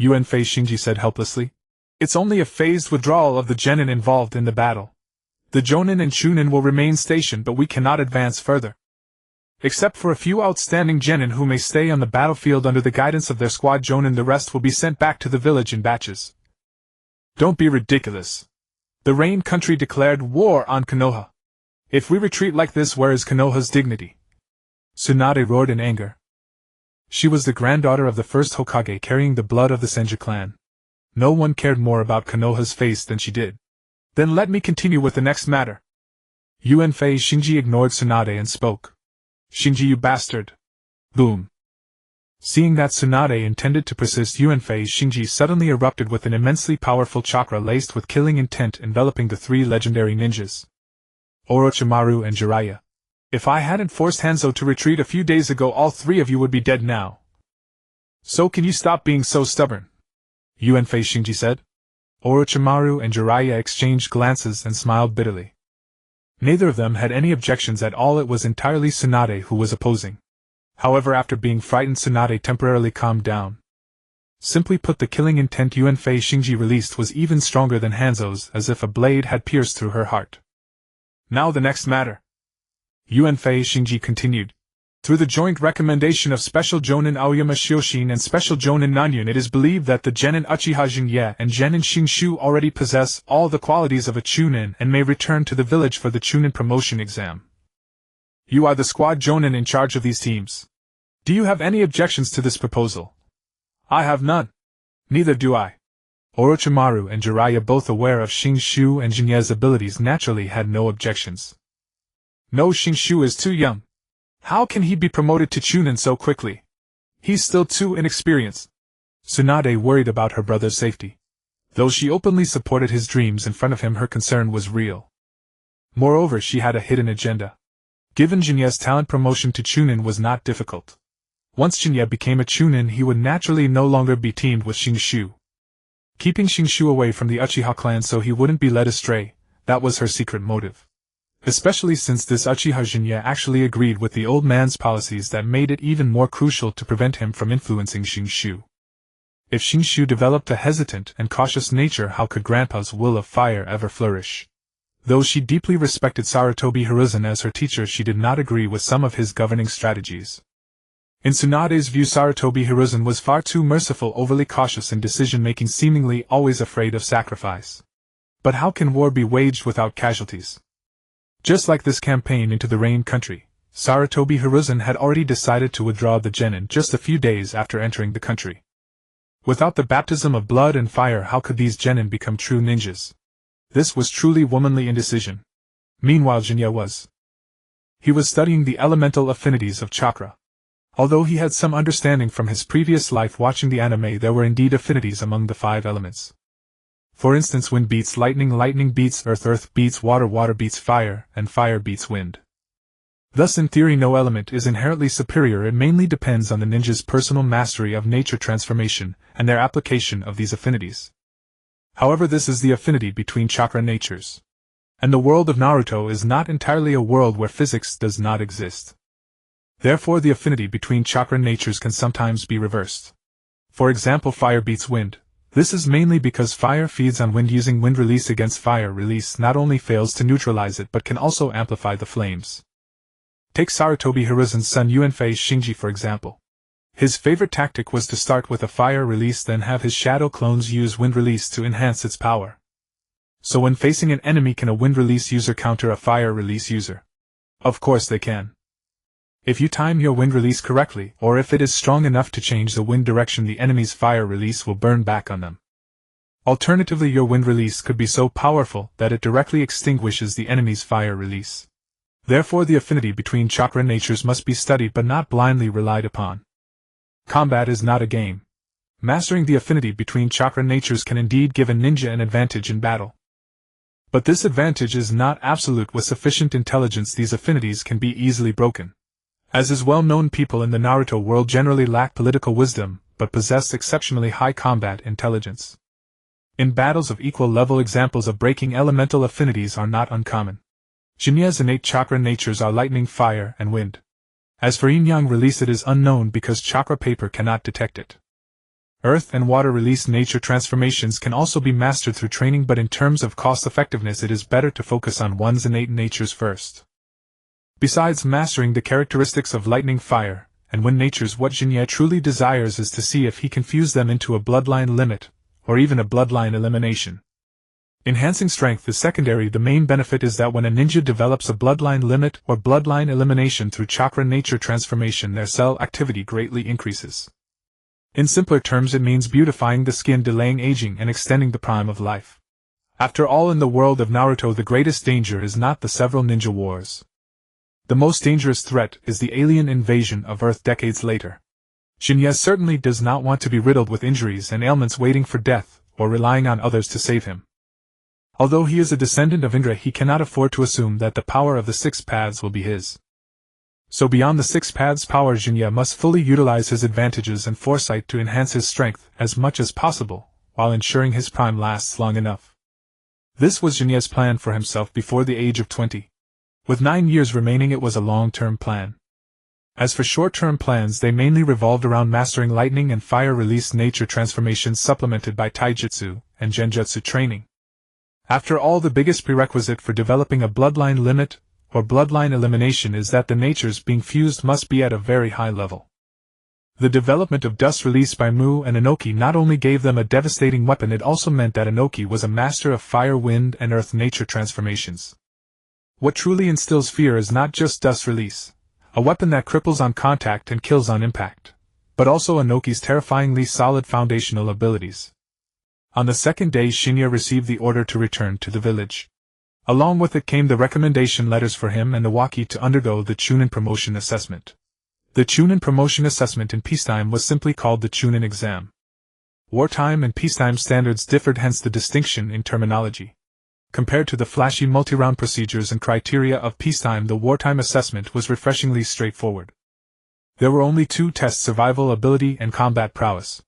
Uenfei Shinji said helplessly. It's only a phased withdrawal of the genin involved in the battle. The jonin and chunin will remain stationed, but we cannot advance further. Except for a few outstanding genin who may stay on the battlefield under the guidance of their squad jonin, the rest will be sent back to the village in batches. Don't be ridiculous. The Rain Country declared war on Konoha. If we retreat like this, where is Konoha's dignity? Tsunade roared in anger. She was the granddaughter of the first Hokage, carrying the blood of the Senju clan. No one cared more about Konoha's face than she did. Then let me continue with the next matter. Uenfei Shinji ignored Tsunade and spoke. Shinji, you bastard! Boom! Seeing that Tsunade intended to persist, Yuanfei Shinji suddenly erupted with an immensely powerful chakra laced with killing intent enveloping the three legendary ninjas, Orochimaru and Jiraiya. If I hadn't forced Hanzo to retreat a few days ago, all three of you would be dead now. So can you stop being so stubborn? Yuanfei Shinji said. Orochimaru and Jiraiya exchanged glances and smiled bitterly. Neither of them had any objections at all. It was entirely Tsunade who was opposing. However, after being frightened, Tsunade temporarily calmed down. Simply put, the killing intent Yuanfei Shinji released was even stronger than Hanzo's, as if a blade had pierced through her heart. Now the next matter. Yuanfei Shinji continued. Through the joint recommendation of Special Jonin Aoyama Shioshin and Special Jonin Nanyun, it is believed that the Genin Uchiha Shin'ya and Genin Shinshu already possess all the qualities of a Chunin and may return to the village for the Chunin promotion exam. You are the squad Jonin in charge of these teams. Do you have any objections to this proposal? I have none. Neither do I. Orochimaru and Jiraiya, both aware of Shinshu and Jinya's abilities, naturally had no objections. No, Shinshu is too young. How can he be promoted to Chunin so quickly? He's still too inexperienced. Tsunade worried about her brother's safety. Though she openly supported his dreams in front of him, her concern was real. Moreover, she had a hidden agenda. Given Jinya's talent, promotion to Chunin was not difficult. Once Jinya became a Chunin, he would naturally no longer be teamed with Shinshu. Keeping Shinshu away from the Uchiha clan so he wouldn't be led astray, that was her secret motive. Especially since this Uchiha Shin'ya actually agreed with the old man's policies that made it even more crucial to prevent him from influencing Shinshu. If Shinshu developed a hesitant and cautious nature, how could Grandpa's will of fire ever flourish? Though she deeply respected Sarutobi Hiruzen as her teacher, she did not agree with some of his governing strategies. In Tsunade's view, Sarutobi Hiruzen was far too merciful, overly cautious in decision-making, seemingly always afraid of sacrifice. But how can war be waged without casualties? Just like this campaign into the Rain Country, Sarutobi Hiruzen had already decided to withdraw the Genin just a few days after entering the country. Without the baptism of blood and fire, how could these Genin become true ninjas? This was truly womanly indecision. Meanwhile, Jinya was. He was studying the elemental affinities of chakra. Although he had some understanding from his previous life watching the anime, there were indeed affinities among the 5 elements. For instance, wind beats lightning, lightning beats earth, earth beats water, water beats fire, and fire beats wind. Thus, in theory, no element is inherently superior. It mainly depends on the ninja's personal mastery of nature transformation and their application of these affinities. However, this is the affinity between chakra natures. And the world of Naruto is not entirely a world where physics does not exist. Therefore, the affinity between chakra natures can sometimes be reversed. For example, fire beats wind. This is mainly because fire feeds on wind. Using wind release against fire release not only fails to neutralize it but can also amplify the flames. Take Sarutobi Hiruzen's son Yuanfei Shinji for example. His favorite tactic was to start with a fire release, then have his shadow clones use wind release to enhance its power. So when facing an enemy, can a wind release user counter a fire release user? Of course they can. If you time your wind release correctly, or if it is strong enough to change the wind direction, the enemy's fire release will burn back on them. Alternatively, your wind release could be so powerful that it directly extinguishes the enemy's fire release. Therefore, the affinity between chakra natures must be studied but not blindly relied upon. Combat is not a game. Mastering the affinity between chakra natures can indeed give a ninja an advantage in battle. But this advantage is not absolute. With sufficient intelligence, these affinities can be easily broken. As is well known, people in the Naruto world generally lack political wisdom, but possess exceptionally high combat intelligence. In battles of equal level, examples of breaking elemental affinities are not uncommon. Jinya's innate chakra natures are lightning, fire, and wind. As for yin-yang release, it is unknown because chakra paper cannot detect it. Earth and water release nature transformations can also be mastered through training, but in terms of cost-effectiveness it is better to focus on one's innate natures first. Besides mastering the characteristics of lightning, fire, and wind natures, what Jinya truly desires is to see if he can fuse them into a bloodline limit, or even a bloodline elimination. Enhancing strength is secondary. The main benefit is that when a ninja develops a bloodline limit or bloodline elimination through chakra nature transformation, their cell activity greatly increases. In simpler terms, it means beautifying the skin, delaying aging, and extending the prime of life. After all, in the world of Naruto, the greatest danger is not the several ninja wars. The most dangerous threat is the alien invasion of Earth decades later. Shin'ya certainly does not want to be riddled with injuries and ailments waiting for death, or relying on others to save him. Although he is a descendant of Indra, he cannot afford to assume that the power of the Six Paths will be his. So beyond the Six Paths' power, Shin'ya must fully utilize his advantages and foresight to enhance his strength as much as possible, while ensuring his prime lasts long enough. This was Shin'ya's plan for himself before the age of 20. With 9 years remaining, it was a long-term plan. As for short-term plans, they mainly revolved around mastering lightning and fire-release nature transformations supplemented by taijutsu and genjutsu training. After all, the biggest prerequisite for developing a bloodline limit or bloodline elimination is that the natures being fused must be at a very high level. The development of dust released by Mu and Inoki not only gave them a devastating weapon, it also meant that Inoki was a master of fire, wind, and earth nature transformations. What truly instills fear is not just dust release, a weapon that cripples on contact and kills on impact, but also Inoki's terrifyingly solid foundational abilities. On the second day, Shin'ya received the order to return to the village. Along with it came the recommendation letters for him and Iwaki to undergo the Chunin promotion assessment. The Chunin promotion assessment in peacetime was simply called the Chunin exam. Wartime and peacetime standards differed, hence the distinction in terminology. Compared to the flashy multi-round procedures and criteria of peacetime, the wartime assessment was refreshingly straightforward. There were only 2 tests: survival ability and combat prowess.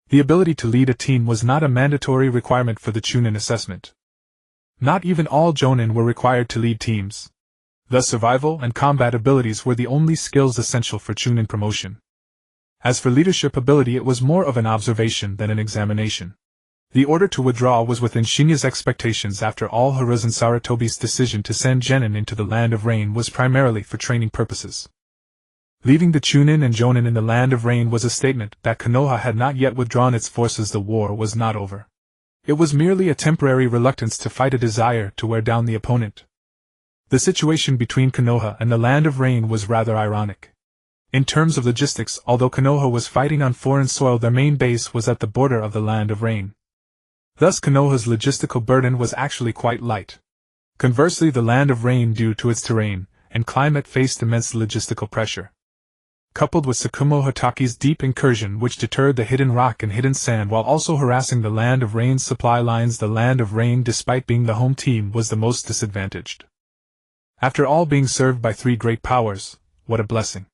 The ability to lead a team was not a mandatory requirement for the Chunin assessment. Not even all Jonin were required to lead teams. Thus, survival and combat abilities were the only skills essential for Chunin promotion. As for leadership ability, it was more of an observation than an examination. The order to withdraw was within Shin'ya's expectations. After all, Hiruzen Sarutobi's decision to send Genin into the Land of Rain was primarily for training purposes. Leaving the Chunin and Jonin in the Land of Rain was a statement that Konoha had not yet withdrawn its forces. The war was not over. It was merely a temporary reluctance to fight, a desire to wear down the opponent. The situation between Konoha and the Land of Rain was rather ironic. In terms of logistics, although Konoha was fighting on foreign soil, their main base was at the border of the Land of Rain. Thus, Konoha's logistical burden was actually quite light. Conversely, the Land of Rain, due to its terrain and climate, faced immense logistical pressure. Coupled with Tsukumo Hataki's deep incursion, which deterred the hidden rock and hidden sand while also harassing the Land of Rain's supply lines, the Land of Rain, despite being the home team, was the most disadvantaged. After all, being served by 3 great powers, what a blessing.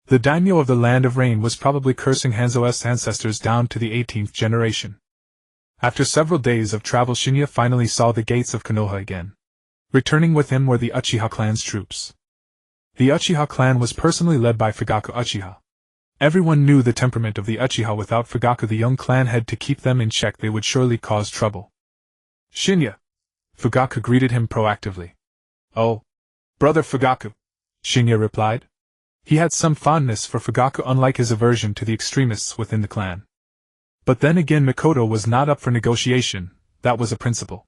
The daimyo of the Land of Rain was probably cursing Hanzo's ancestors down to the 18th generation. After several days of travel, Shin'ya finally saw the gates of Konoha again. Returning with him were the Uchiha clan's troops. The Uchiha clan was personally led by Fugaku Uchiha. Everyone knew the temperament of the Uchiha. Without Fugaku, the young clan head, to keep them in check, they would surely cause trouble. Shin'ya! Fugaku greeted him proactively. Oh, brother Fugaku, Shin'ya replied. He had some fondness for Fugaku, unlike his aversion to the extremists within the clan. But then again, Mikoto was not up for negotiation, that was a principle.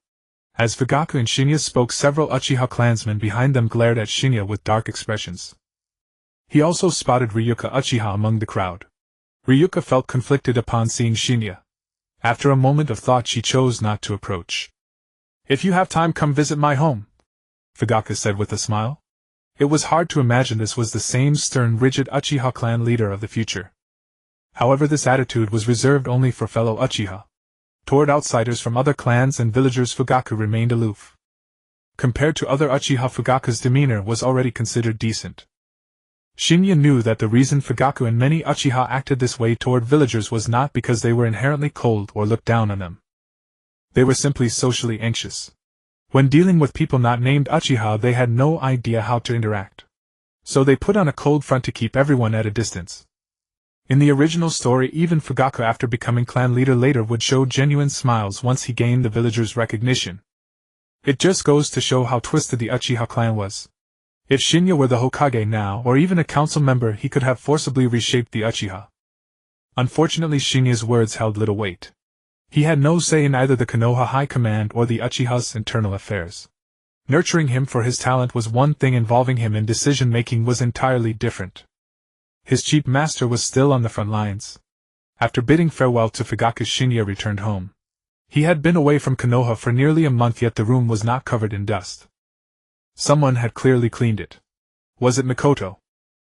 As Fugaku and Shin'ya spoke, several Uchiha clansmen behind them glared at Shin'ya with dark expressions. He also spotted Ryuka Uchiha among the crowd. Ryuka felt conflicted upon seeing Shin'ya. After a moment of thought, she chose not to approach. "If you have time, come visit my home," Fugaku said with a smile. It was hard to imagine this was the same stern, rigid Uchiha clan leader of the future. However, this attitude was reserved only for fellow Uchiha. Toward outsiders from other clans and villagers, Fugaku remained aloof. Compared to other Uchiha, Fugaku's demeanor was already considered decent. Shin'ya knew that the reason Fugaku and many Uchiha acted this way toward villagers was not because they were inherently cold or looked down on them. They were simply socially anxious. When dealing with people not named Uchiha, they had no idea how to interact. So they put on a cold front to keep everyone at a distance. In the original story, even Fugaku, after becoming clan leader later, would show genuine smiles once he gained the villagers' recognition. It just goes to show how twisted the Uchiha clan was. If Shin'ya were the Hokage now, or even a council member, he could have forcibly reshaped the Uchiha. Unfortunately, Shin'ya's words held little weight. He had no say in either the Konoha High Command or the Uchiha's internal affairs. Nurturing him for his talent was one thing, involving him in decision-making was entirely different. His chief master was still on the front lines. After bidding farewell to Fugaku, Shin'ya returned home. He had been away from Konoha for nearly a month, yet the room was not covered in dust. Someone had clearly cleaned it. Was it Mikoto?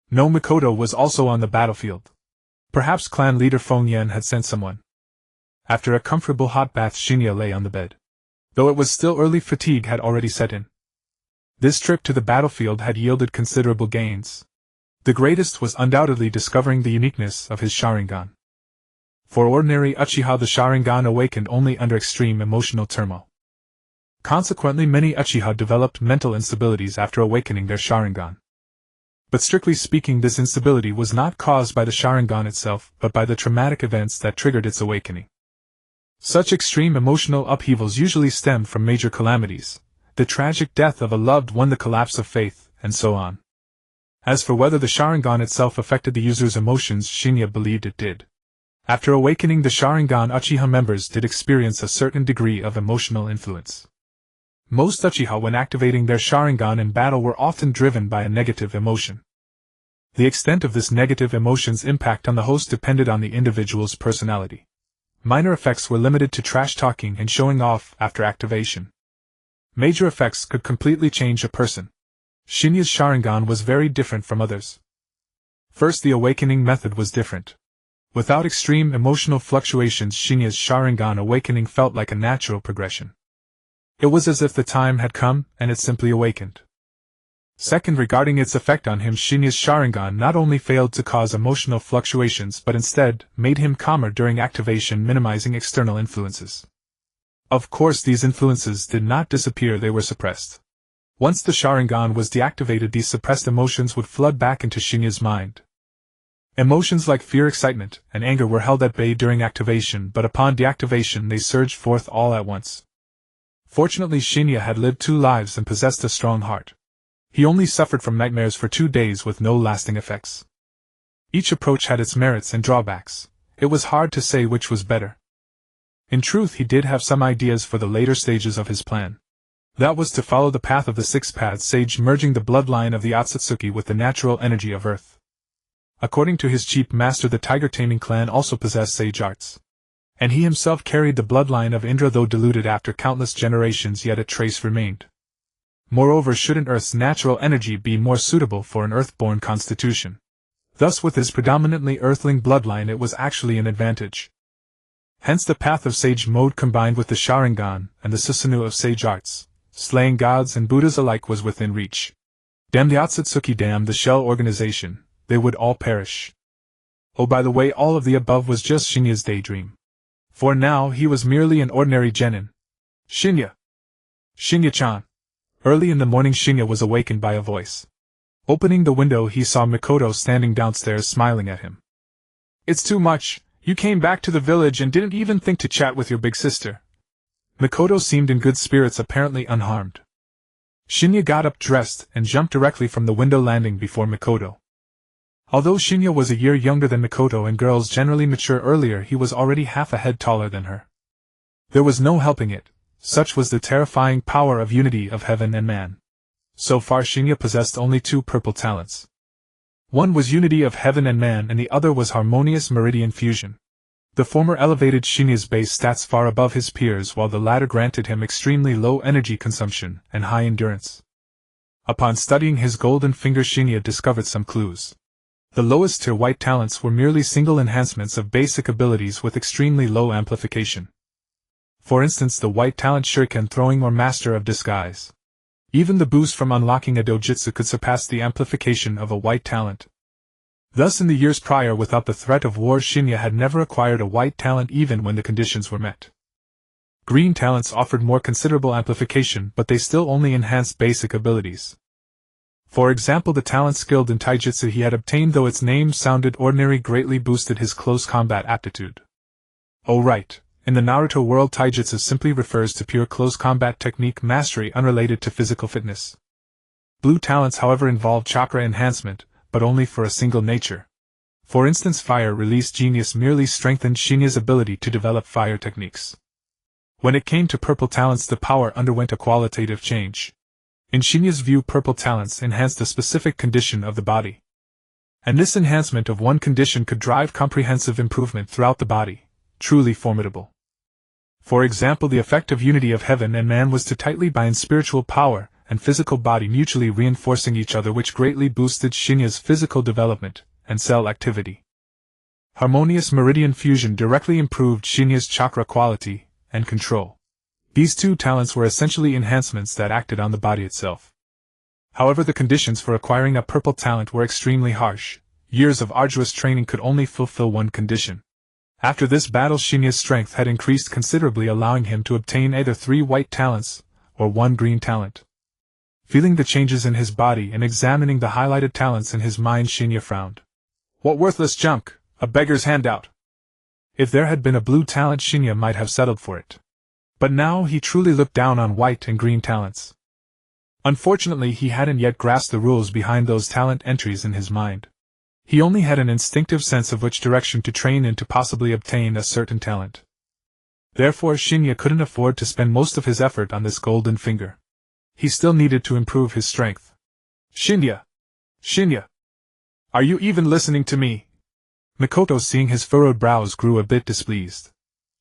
No, Mikoto was also on the battlefield. Perhaps clan leader Feng Yan had sent someone. After a comfortable hot bath, Shin'ya lay on the bed. Though it was still early, fatigue had already set in. This trip to the battlefield had yielded considerable gains. The greatest was undoubtedly discovering the uniqueness of his Sharingan. For ordinary Uchiha, the Sharingan awakened only under extreme emotional turmoil. Consequently, many Uchiha developed mental instabilities after awakening their Sharingan. But strictly speaking, this instability was not caused by the Sharingan itself, but by the traumatic events that triggered its awakening. Such extreme emotional upheavals usually stem from major calamities, the tragic death of a loved one, the collapse of faith, and so on. As for whether the Sharingan itself affected the user's emotions, Shin'ya believed it did. After awakening the Sharingan, Uchiha members did experience a certain degree of emotional influence. Most Uchiha, when activating their Sharingan in battle, were often driven by a negative emotion. The extent of this negative emotion's impact on the host depended on the individual's personality. Minor effects were limited to trash-talking and showing off after activation. Major effects could completely change a person. Shin'ya's Sharingan was very different from others. First, the awakening method was different. Without extreme emotional fluctuations, Shin'ya's Sharingan awakening felt like a natural progression. It was as if the time had come, and it simply awakened. Second, regarding its effect on him, Shin'ya's Sharingan not only failed to cause emotional fluctuations but instead made him calmer during activation, minimizing external influences. Of course, these influences did not disappear, they were suppressed. Once the Sharingan was deactivated, these suppressed emotions would flood back into Shin'ya's mind. Emotions like fear, excitement, and anger were held at bay during activation, but upon deactivation they surged forth all at once. Fortunately, Shin'ya had lived 2 lives and possessed a strong heart. He only suffered from nightmares for 2 days with no lasting effects. Each approach had its merits and drawbacks. It was hard to say which was better. In truth, he did have some ideas for the later stages of his plan. That was to follow the path of the 6-path sage, merging the bloodline of the Otsutsuki with the natural energy of earth. According to his chief master, the tiger-taming clan also possessed sage arts. And he himself carried the bloodline of Indra, though diluted after countless generations, yet a trace remained. Moreover, shouldn't Earth's natural energy be more suitable for an Earth-born constitution? Thus, with his predominantly Earthling bloodline, it was actually an advantage. Hence the path of sage mode combined with the Sharingan and the Susanoo of sage arts, slaying gods and Buddhas alike, was within reach. Damn the Otsutsuki, damn the Shell organization, they would all perish. Oh, by the way, all of the above was just Shin'ya's daydream. For now he was merely an ordinary genin. Shin'ya! Shin'ya-chan! Early in the morning, Shin'ya was awakened by a voice. Opening the window, he saw Mikoto standing downstairs smiling at him. "It's too much, you came back to the village and didn't even think to chat with your big sister." Mikoto seemed in good spirits, apparently unharmed. Shin'ya got up, dressed, and jumped directly from the window landing before Mikoto. Although Shin'ya was a year younger than Mikoto and girls generally mature earlier, he was already half a head taller than her. There was no helping it. Such was the terrifying power of unity of heaven and man. So far, Shin'ya possessed only 2 purple talents. One was unity of heaven and man, and the other was harmonious meridian fusion. The former elevated Shin'ya's base stats far above his peers, while the latter granted him extremely low energy consumption and high endurance. Upon studying his golden finger, Shin'ya discovered some clues. The lowest tier white talents were merely single enhancements of basic abilities with extremely low amplification. For instance, the white talent Shuriken throwing or master of disguise. Even the boost from unlocking a dojutsu could surpass the amplification of a white talent. Thus, in the years prior, without the threat of war, Shin'ya had never acquired a white talent even when the conditions were met. Green talents offered more considerable amplification, but they still only enhanced basic abilities. For example, the talent skilled in taijutsu he had obtained, though its name sounded ordinary, greatly boosted his close combat aptitude. Oh right. In the Naruto world, taijutsu simply refers to pure close combat technique mastery unrelated to physical fitness. Blue talents, however, involve chakra enhancement, but only for a single nature. For instance, fire release genius merely strengthened Shin'ya's ability to develop fire techniques. When it came to purple talents, the power underwent a qualitative change. In Shin'ya's view, purple talents enhanced a specific condition of the body. And this enhancement of one condition could drive comprehensive improvement throughout the body, truly formidable. For example, the effect of unity of heaven and man was to tightly bind spiritual power, and physical body mutually reinforcing each other, which greatly boosted Shin'ya's physical development and cell activity. Harmonious meridian fusion directly improved Shin'ya's chakra quality and control. These two talents were essentially enhancements that acted on the body itself. However, the conditions for acquiring a purple talent were extremely harsh. Years of arduous training could only fulfill one condition. After this battle, Shin'ya's strength had increased considerably, allowing him to obtain either 3 white talents or 1 green talent. Feeling the changes in his body and examining the highlighted talents in his mind, Shin'ya frowned. What worthless junk, a beggar's handout. If there had been a blue talent, Shin'ya might have settled for it. But now he truly looked down on white and green talents. Unfortunately, he hadn't yet grasped the rules behind those talent entries in his mind. He only had an instinctive sense of which direction to train in to possibly obtain a certain talent. Therefore, Shin'ya couldn't afford to spend most of his effort on this golden finger. He still needed to improve his strength. Shin'ya! Shin'ya! Are you even listening to me? Mikoto, seeing his furrowed brows, grew a bit displeased.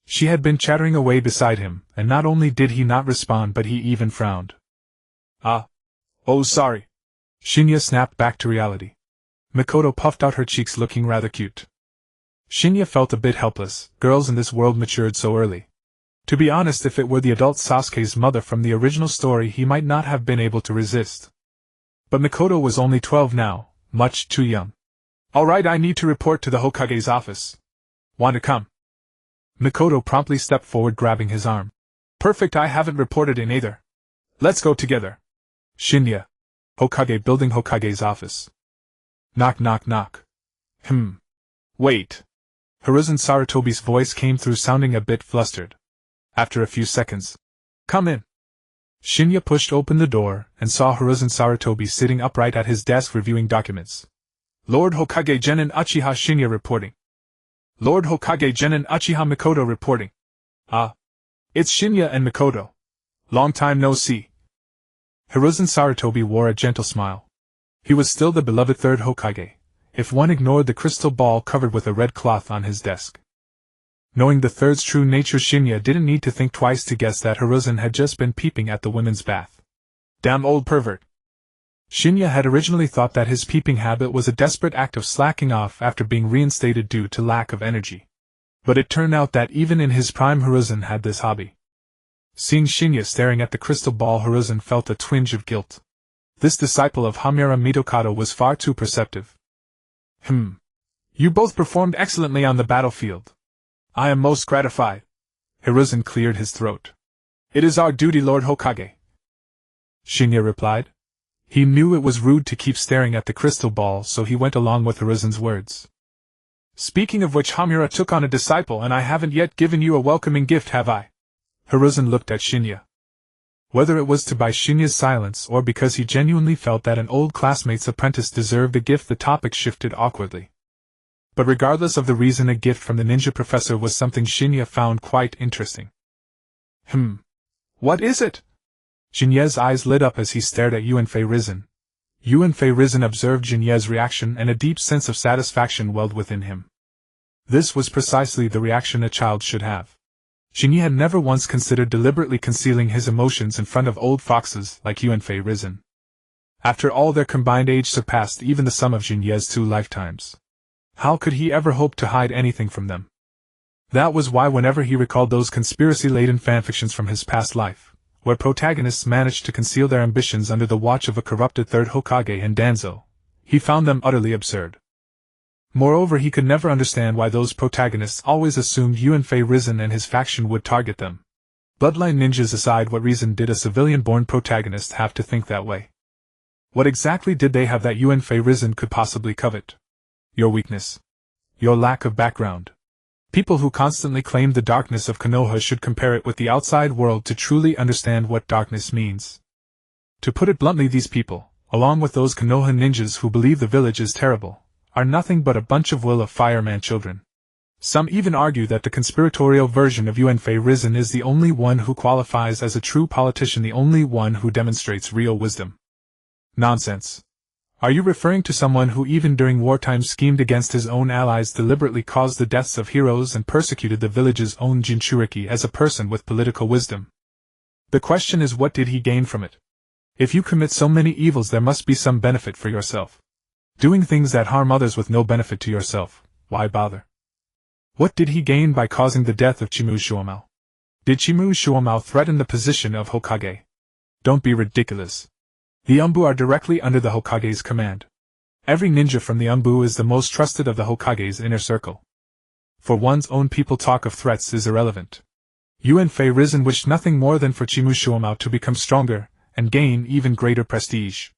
She had been chattering away beside him, and not only did he not respond, but he even frowned. Oh, sorry. Shin'ya snapped back to reality. Mikoto puffed out her cheeks, looking rather cute. Shin'ya felt a bit helpless. Girls in this world matured so early. To be honest, if it were the adult Sasuke's mother from the original story, he might not have been able to resist. But Mikoto was only 12 now, much too young. Alright, I need to report to the Hokage's office. Want to come? Mikoto promptly stepped forward, grabbing his arm. Perfect, I haven't reported in either. Let's go together. Shin'ya. Hokage building, Hokage's office. Knock knock knock. Wait. Hiruzen Sarutobi's voice came through, sounding a bit flustered. After a few seconds. Come in. Shin'ya pushed open the door and saw Hiruzen Sarutobi sitting upright at his desk reviewing documents. Lord Hokage Genin Uchiha Shin'ya reporting. Lord Hokage Genin Uchiha Mikoto reporting. It's Shin'ya and Mikoto. Long time no see. Hiruzen Sarutobi wore a gentle smile. He was still the beloved third Hokage, if one ignored the crystal ball covered with a red cloth on his desk. Knowing the third's true nature, Shin'ya didn't need to think twice to guess that Hiruzen had just been peeping at the women's bath. Damn old pervert. Shin'ya had originally thought that his peeping habit was a desperate act of slacking off after being reinstated due to lack of energy. But it turned out that even in his prime, Hiruzen had this hobby. Seeing Shin'ya staring at the crystal ball, Hiruzen felt a twinge of guilt. This disciple of Homura Mitokado was far too perceptive. You both performed excellently on the battlefield. I am most gratified. Hiruzen cleared his throat. It is our duty, Lord Hokage. Shin'ya replied. He knew it was rude to keep staring at the crystal ball, so he went along with Hiruzen's words. Speaking of which, Homura took on a disciple, and I haven't yet given you a welcoming gift, have I? Hiruzen looked at Shin'ya. Whether it was to buy Shin'ya's silence or because he genuinely felt that an old classmate's apprentice deserved a gift, the topic shifted awkwardly. But regardless of the reason, a gift from the ninja professor was something Shin'ya found quite interesting. What is it? Shin'ya's eyes lit up as he stared at Yuanfei Risen. Yuanfei Risen observed Shin'ya's reaction, and a deep sense of satisfaction welled within him. This was precisely the reaction a child should have. Shin'ya had never once considered deliberately concealing his emotions in front of old foxes like Yuanfei Risen. After all, their combined age surpassed even the sum of Shin'ya's 2 lifetimes. How could he ever hope to hide anything from them? That was why whenever he recalled those conspiracy-laden fanfictions from his past life, where protagonists managed to conceal their ambitions under the watch of a corrupted third Hokage and Danzo, he found them utterly absurd. Moreover, he could never understand why those protagonists always assumed Yuanfei Risen and his faction would target them. Bloodline ninjas aside, what reason did a civilian-born protagonist have to think that way? What exactly did they have that Yuanfei Risen could possibly covet? Your weakness. Your lack of background. People who constantly claimed the darkness of Konoha should compare it with the outside world to truly understand what darkness means. To put it bluntly, these people, along with those Konoha ninjas who believe the village is terrible, are nothing but a bunch of Will of Fireman children. Some even argue that the conspiratorial version of Yuanfei Risen is the only one who qualifies as a true politician, the only one who demonstrates real wisdom. Nonsense. Are you referring to someone who even during wartime schemed against his own allies, deliberately caused the deaths of heroes, and persecuted the village's own Jinchuriki as a person with political wisdom? The question is, what did he gain from it? If you commit so many evils, there must be some benefit for yourself. Doing things that harm others with no benefit to yourself, why bother? What did he gain by causing the death of Chimu Shuomao? Did Chimu Shuomao threaten the position of Hokage? Don't be ridiculous. The Umbu are directly under the Hokage's command. Every ninja from the Umbu is the most trusted of the Hokage's inner circle. For one's own people, talk of threats is irrelevant. Yuan Fei Risen wished nothing more than for Chimu Shuomao to become stronger, and gain even greater prestige.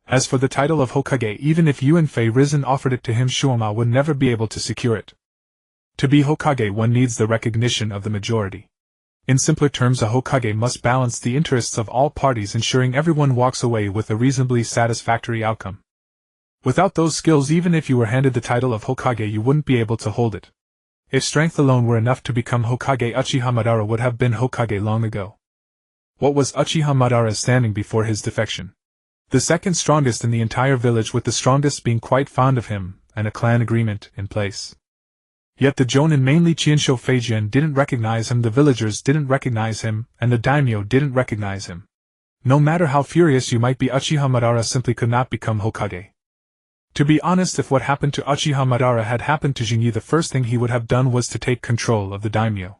As for the title of Hokage, even if Yuan Fei Risen offered it to him, Shuomao would never be able to secure it. To be Hokage, one needs the recognition of the majority. In simpler terms, a Hokage must balance the interests of all parties, ensuring everyone walks away with a reasonably satisfactory outcome. Without those skills, even if you were handed the title of Hokage, you wouldn't be able to hold it. If strength alone were enough to become Hokage, Uchiha Madara would have been Hokage long ago. What was Uchiha Madara standing before his defection? The second strongest in the entire village, with the strongest being quite fond of him, and a clan agreement in place. Yet the Jonin, mainly Qiansho Feijian, didn't recognize him, the villagers didn't recognize him, and the daimyo didn't recognize him. No matter how furious you might be, Uchiha Madara simply could not become Hokage. To be honest, if what happened to Uchiha Madara had happened to Jinyi, the first thing he would have done was to take control of the daimyo.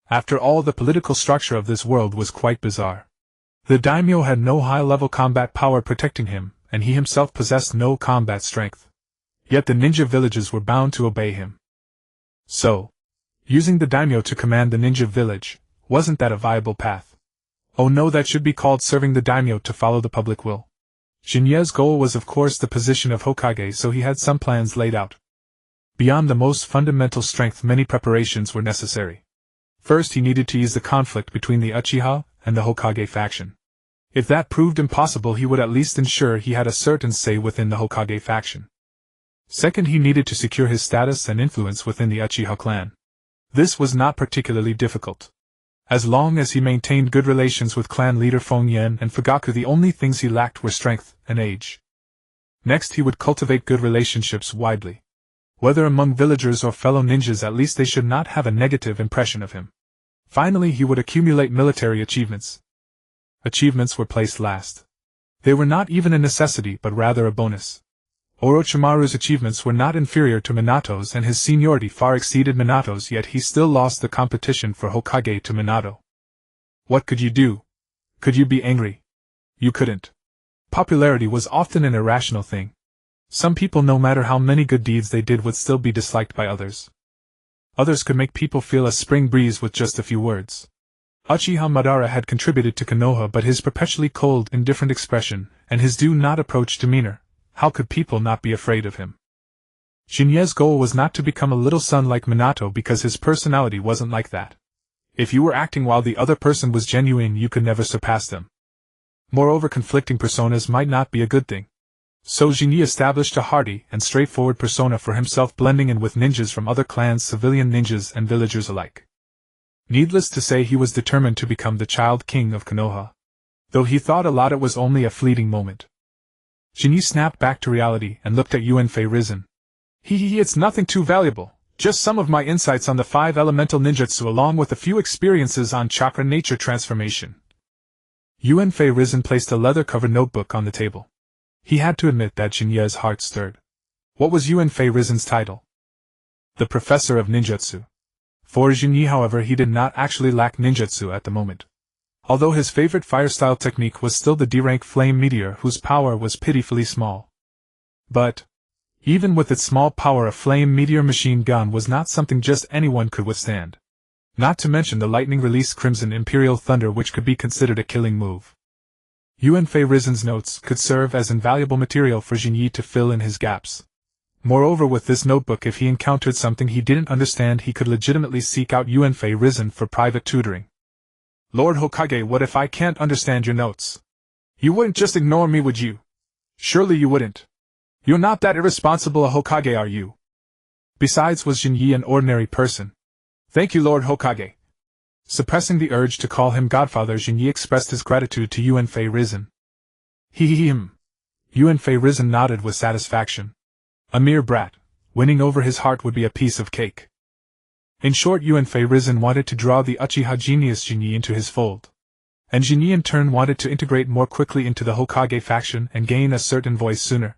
After all, the political structure of this world was quite bizarre. The daimyo had no high-level combat power protecting him, and he himself possessed no combat strength. Yet the ninja villages were bound to obey him. So, using the daimyo to command the ninja village, wasn't that a viable path? Oh no, that should be called serving the daimyo to follow the public will. Shin'ya's goal was of course the position of Hokage, so he had some plans laid out. Beyond the most fundamental strength, many preparations were necessary. First, he needed to ease the conflict between the Uchiha and the Hokage faction. If that proved impossible, he would at least ensure he had a certain say within the Hokage faction. Second, he needed to secure his status and influence within the Uchiha clan. This was not particularly difficult. As long as he maintained good relations with clan leader Feng Yan and Fugaku, the only things he lacked were strength and age. Next, he would cultivate good relationships widely. Whether among villagers or fellow ninjas, at least they should not have a negative impression of him. Finally, he would accumulate military achievements. Achievements were placed last. They were not even a necessity, but rather a bonus. Orochimaru's achievements were not inferior to Minato's, and his seniority far exceeded Minato's, yet he still lost the competition for Hokage to Minato. What could you do? Could you be angry? You couldn't. Popularity was often an irrational thing. Some people, no matter how many good deeds they did, would still be disliked by others. Others could make people feel a spring breeze with just a few words. Uchiha Madara had contributed to Konoha, but his perpetually cold, indifferent expression, and his do-not-approach demeanor, how could people not be afraid of him? Shin'ya's goal was not to become a little son like Minato, because his personality wasn't like that. If you were acting while the other person was genuine, you could never surpass them. Moreover, conflicting personas might not be a good thing. So Jinyi established a hearty and straightforward persona for himself, blending in with ninjas from other clans, civilian ninjas and villagers alike. Needless to say, he was determined to become the child king of Konoha. Though he thought a lot, it was only a fleeting moment. Jinyi snapped back to reality and looked at Yuan Fei Risen. It's nothing too valuable, just some of my insights on the 5 elemental ninjutsu along with a few experiences on chakra nature transformation. Yuan Fei Risen placed a leather-covered notebook on the table. He had to admit that Shin'ya's heart stirred. What was Yuan Fei Risen's title? The Professor of Ninjutsu. For Jinyi, however, he did not actually lack ninjutsu at the moment. Although his favorite fire-style technique was still the D-rank flame meteor, whose power was pitifully small. But, even with its small power, a flame meteor machine gun was not something just anyone could withstand. Not to mention the lightning-release Crimson Imperial Thunder, which could be considered a killing move. Yuan Fei Risen's notes could serve as invaluable material for Jinyi to fill in his gaps. Moreover, with this notebook, if he encountered something he didn't understand, he could legitimately seek out Yuan Fei Risen for private tutoring. Lord Hokage, what if I can't understand your notes? You wouldn't just ignore me, would you? Surely you wouldn't. You're not that irresponsible a Hokage, are you? Besides, was Jinyi an ordinary person? Thank you, Lord Hokage. Suppressing the urge to call him Godfather, Jinyi expressed his gratitude to Yuan Fei Risen. Yuan Fei Risen nodded with satisfaction. A mere brat, winning over his heart would be a piece of cake. In short, Yuan Fei Risen wanted to draw the Uchiha genius Jinyi into his fold. and Jinyi in turn wanted to integrate more quickly into the Hokage faction and gain a certain voice sooner.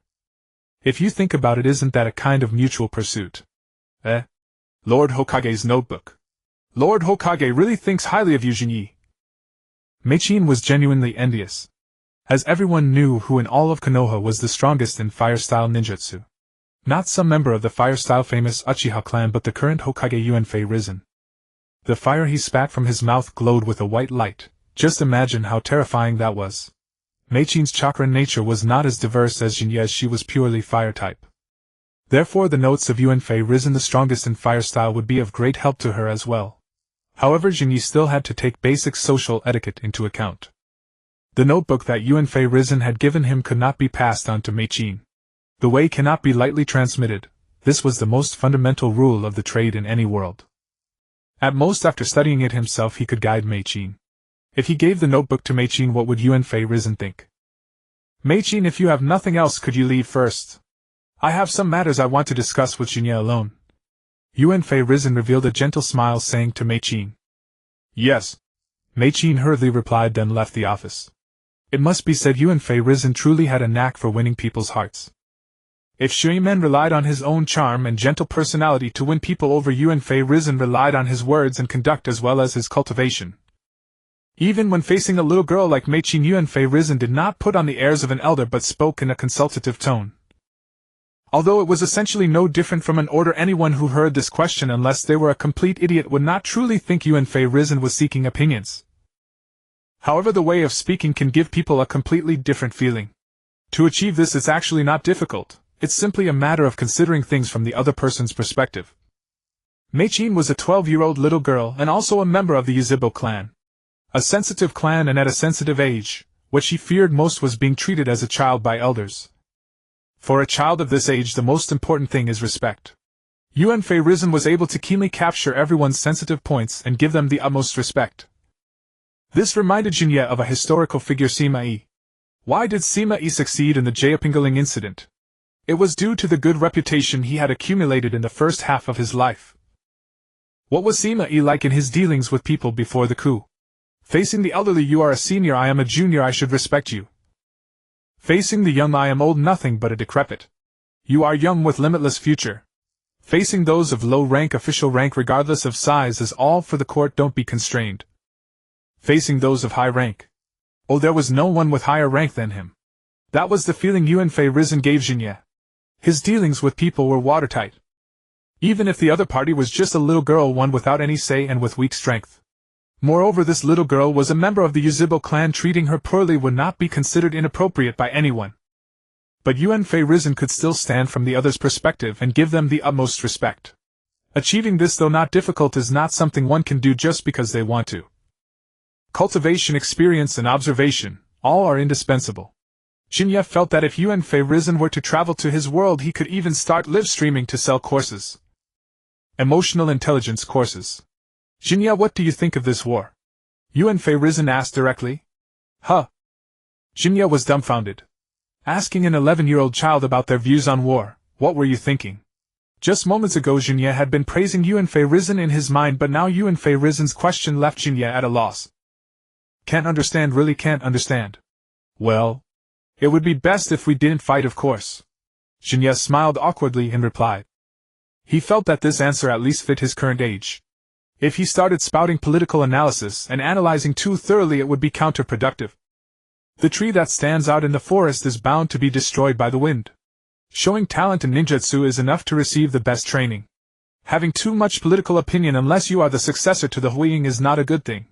If you think about it, isn't that a kind of mutual pursuit? Lord Hokage's notebook. Lord Hokage really thinks highly of you, Jinyi. Meichin was genuinely envious, as everyone knew who in all of Konoha was the strongest in fire-style ninjutsu. Not some member of the fire-style famous Uchiha clan, but the current Hokage Uenfei Risen. The fire he spat from his mouth glowed with a white light. Just imagine how terrifying that was. Meichin's chakra nature was not as diverse as Jinyi, as she was purely fire type. Therefore the notes of Uenfei Risen, the strongest in fire style, would be of great help to her as well. However, Jinyi still had to take basic social etiquette into account. The notebook that Uenfei Risen had given him could not be passed on to Meichin. The way cannot be lightly transmitted. This was the most fundamental rule of the trade in any world. At most, after studying it himself, he could guide Meichin. If he gave the notebook to Meichin, what would Uenfei Risen think? Meichin, if you have nothing else, could you leave first? I have some matters I want to discuss with Jinyi alone. Uenfei Risen revealed a gentle smile, saying to Meichin. Yes. Meichin hurriedly replied, then left the office. It must be said Uenfei Risen truly had a knack for winning people's hearts. If Sharingan relied on his own charm and gentle personality to win people over, Uenfei Risen relied on his words and conduct as well as his cultivation. Even when facing a little girl like Meichin, Uenfei Risen did not put on the airs of an elder but spoke in a consultative tone. Although it was essentially no different from an order, anyone who heard this question, unless they were a complete idiot, would not truly think Uenfei Risen was seeking opinions. However, the way of speaking can give people a completely different feeling. To achieve this, it's actually not difficult. It's simply a matter of considering things from the other person's perspective. Meichin was a 12-year-old little girl and also a member of the Yuzhibo clan. A sensitive clan, and at a sensitive age, what she feared most was being treated as a child by elders. For a child of this age, the most important thing is respect. Uenfei Risen was able to keenly capture everyone's sensitive points and give them the utmost respect. This reminded Jinyi of a historical figure, Sima-I. Why did Sima-I succeed in the Jayapingaling incident? It was due to the good reputation he had accumulated in the first half of his life. What was Sima-I like in his dealings with people before the coup? Facing the elderly, you are a senior, I am a junior, I should respect you. Facing the young, I am old, nothing but a decrepit. You are young with limitless future. Facing those of low rank, official rank regardless of size is all for the court, don't be constrained. Facing those of high rank. Oh, there was no one with higher rank than him. That was the feeling Uenfei Risen gave Jinyi. His dealings with people were watertight. Even if the other party was just a little girl, one without any say and with weak strength. Moreover, this little girl was a member of the Yuzhibo clan. Treating her poorly would not be considered inappropriate by anyone. But Uenfei Risen could still stand from the other's perspective and give them the utmost respect. Achieving this, though not difficult, is not something one can do just because they want to. Cultivation, experience, and observation, all are indispensable. Jinyi felt that if Uenfei Risen were to travel to his world, he could even start live streaming to sell courses. Emotional intelligence courses. Jinyi, what do you think of this war? Uenfei Risen asked directly. Jinyi was dumbfounded. Asking an 11-year-old child about their views on war, what were you thinking? Just moments ago Jinyi had been praising Uenfei Risen in his mind, but now Uenfei Risen's question left Jinyi at a loss. Can't understand, really can't understand. Well, it would be best if we didn't fight, of course. Jinyi smiled awkwardly and replied. He felt that this answer at least fit his current age. If he started spouting political analysis and analyzing too thoroughly, it would be counterproductive. The tree that stands out in the forest is bound to be destroyed by the wind. Showing talent in ninjutsu is enough to receive the best training. Having too much political opinion unless you are the successor to the Huiying is not a good thing.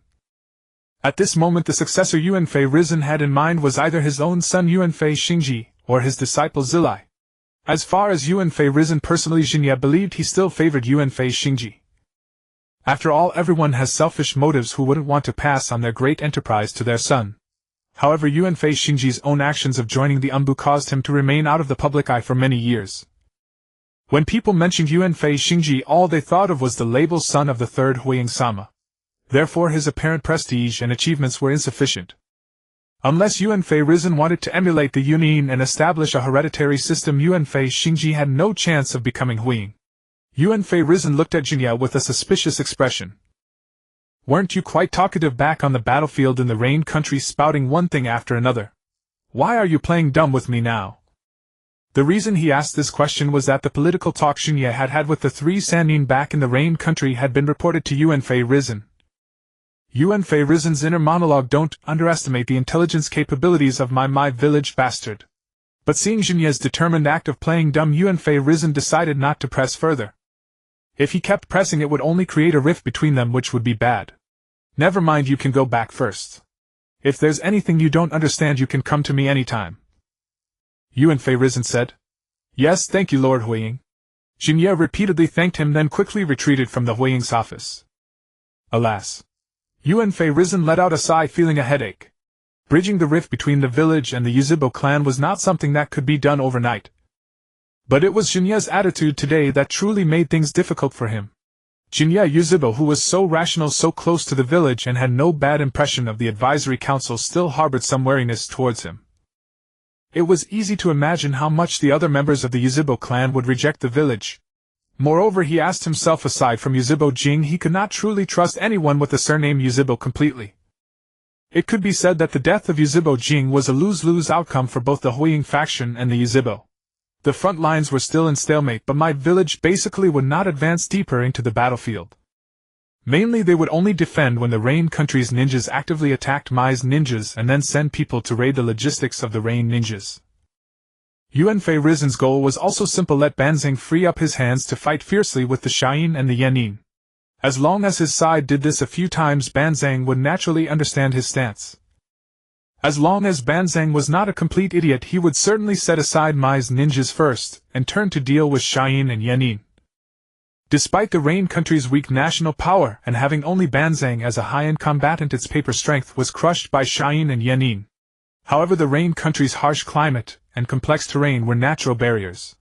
At this moment the successor Uenfei Risen had in mind was either his own son Uenfei Xingji or his disciple Zilai. As far as Uenfei Risen personally, Jinyi believed he still favored Uenfei Xingji. After all, everyone has selfish motives who wouldn't want to pass on their great enterprise to their son. However, Uenfei Xingji's own actions of joining the Umbu caused him to remain out of the public eye for many years. When people mentioned Uenfei Xingji, all they thought of was the label son of the third Huiying Sama. Therefore his apparent prestige and achievements were insufficient. Unless Uenfei Risen wanted to emulate the Yunin and establish a hereditary system, Uenfei Xingji had no chance of becoming Huiying. Uenfei Risen looked at Jinyi with a suspicious expression. Weren't you quite talkative back on the battlefield in the Rain Country, spouting one thing after another? Why are you playing dumb with me now? The reason he asked this question was that the political talk Shin'ya had had with the three Sannin back in the Rain Country had been reported to Yuanfei Risen. Yuanfei Risen's inner monologue: "Don't underestimate the intelligence capabilities of my village bastard." But seeing Shin'ya's determined act of playing dumb, Yuanfei Risen decided not to press further. If he kept pressing, it would only create a rift between them, which would be bad. "Never mind, you can go back first. If there's anything you don't understand, you can come to me anytime," Yuanfei Risen said. "Yes, thank you, Lord Huiying." Shin'ya repeatedly thanked him, then quickly retreated from the Huiying's office. Alas! Yuanfei Risen let out a sigh, feeling a headache. Bridging the rift between the village and the Yuzhibo clan was not something that could be done overnight. But it was Shin'ya's attitude today that truly made things difficult for him. Shin'ya Yuzhibo, who was so rational, so close to the village, and had no bad impression of the advisory council, still harbored some wariness towards him. It was easy to imagine how much the other members of the Yuzhibo clan would reject the village. Moreover, he asked himself, aside from Yuzhibo Jing, he could not truly trust anyone with the surname Yuzhibo completely. It could be said that the death of Yuzhibo Jing was a lose-lose outcome for both the Huiying faction and the Yuzhibo. The front lines were still in stalemate, but my village basically would not advance deeper into the battlefield. Mainly they would only defend when the Rain Country's ninjas actively attacked Mai's ninjas and then send people to raid the logistics of the Rain ninjas. Yuanfei Risen's goal was also simple: let Banzang free up his hands to fight fiercely with the Xiayin and the Yanin. As long as his side did this a few times, Banzang would naturally understand his stance. As long as Banzang was not a complete idiot, he would certainly set aside Mai's ninjas first, and turn to deal with Xiayin and Yanin. Despite the Rain Country's weak national power and having only Banzang as a high-end combatant, its paper strength was crushed by Xiayin and Yanin. However, the Rain Country's harsh climate and complex terrain were natural barriers.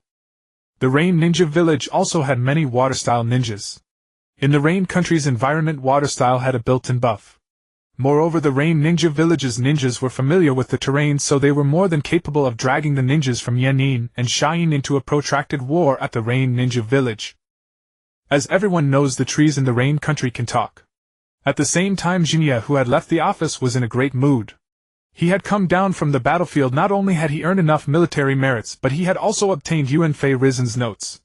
The Rain Ninja Village also had many water-style ninjas. In the Rain Country's environment, water-style had a built-in buff. Moreover, the Rain Ninja Village's ninjas were familiar with the terrain, so they were more than capable of dragging the ninjas from Yanin and Xiayin into a protracted war at the Rain Ninja Village. As everyone knows, the trees in the Rain Country can talk. At the same time, Shin'ya, who had left the office, was in a great mood. He had come down from the battlefield. Not only had he earned enough military merits, but he had also obtained Yuanfei Risen's notes.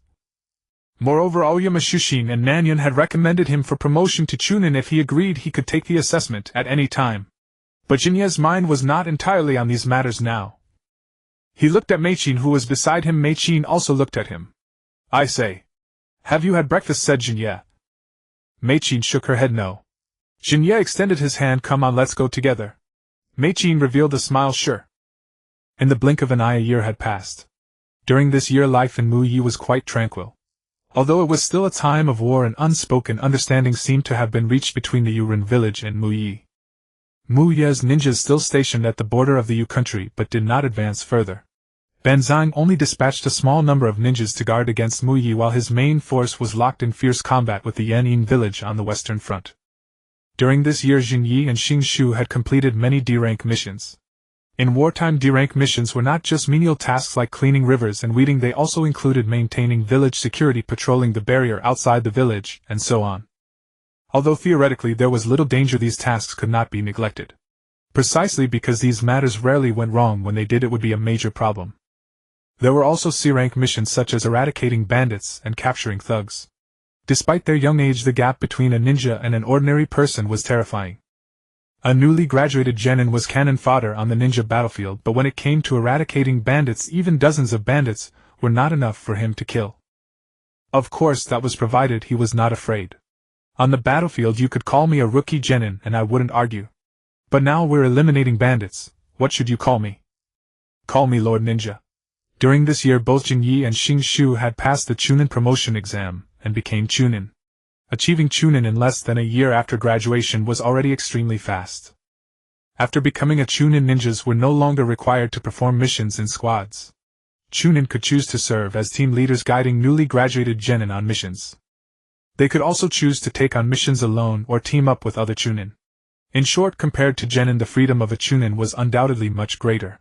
Moreover, Aoyama Shushin and Nanyan had recommended him for promotion to Chunin if he agreed he could take the assessment at any time. But Shin'ya's mind was not entirely on these matters now. He looked at Meichin, who was beside him. Meichin also looked at him. "I say, have you had breakfast?" said Shin'ya. Meichin shook her head no. Shin'ya extended his hand. "Come on, let's go together." Meichin revealed a smile. "Sure." In the blink of an eye, a year had passed. During this year, life in Muyi was quite tranquil. Although it was still a time of war, an unspoken understanding seemed to have been reached between the Yurin village and Muyi. Muyi's ninjas still stationed at the border of the Yu country but did not advance further. Banzang only dispatched a small number of ninjas to guard against Muyi, while his main force was locked in fierce combat with the Yanin village on the western front. During this year, Jinyi and Xingshu had completed many D-rank missions. In wartime, D-rank missions were not just menial tasks like cleaning rivers and weeding, they also included maintaining village security, patrolling the barrier outside the village, and so on. Although theoretically there was little danger, these tasks could not be neglected. Precisely because these matters rarely went wrong. When they did, it would be a major problem. There were also C-rank missions such as eradicating bandits and capturing thugs. Despite their young age, the gap between a ninja and an ordinary person was terrifying. A newly graduated genin was cannon fodder on the ninja battlefield, but when it came to eradicating bandits, even dozens of bandits were not enough for him to kill. Of course, that was provided he was not afraid. On the battlefield, you could call me a rookie genin and I wouldn't argue. But now we're eliminating bandits. What should you call me? Call me Lord Ninja. During this year, both Jinyi and Xingshu had passed the Chunin promotion exam and became Chunin. Achieving Chunin in less than a year after graduation was already extremely fast. After becoming a Chunin, ninjas were no longer required to perform missions in squads. Chunin could choose to serve as team leaders, guiding newly graduated genin on missions. They could also choose to take on missions alone or team up with other Chunin. In short, compared to genin, the freedom of a Chunin was undoubtedly much greater.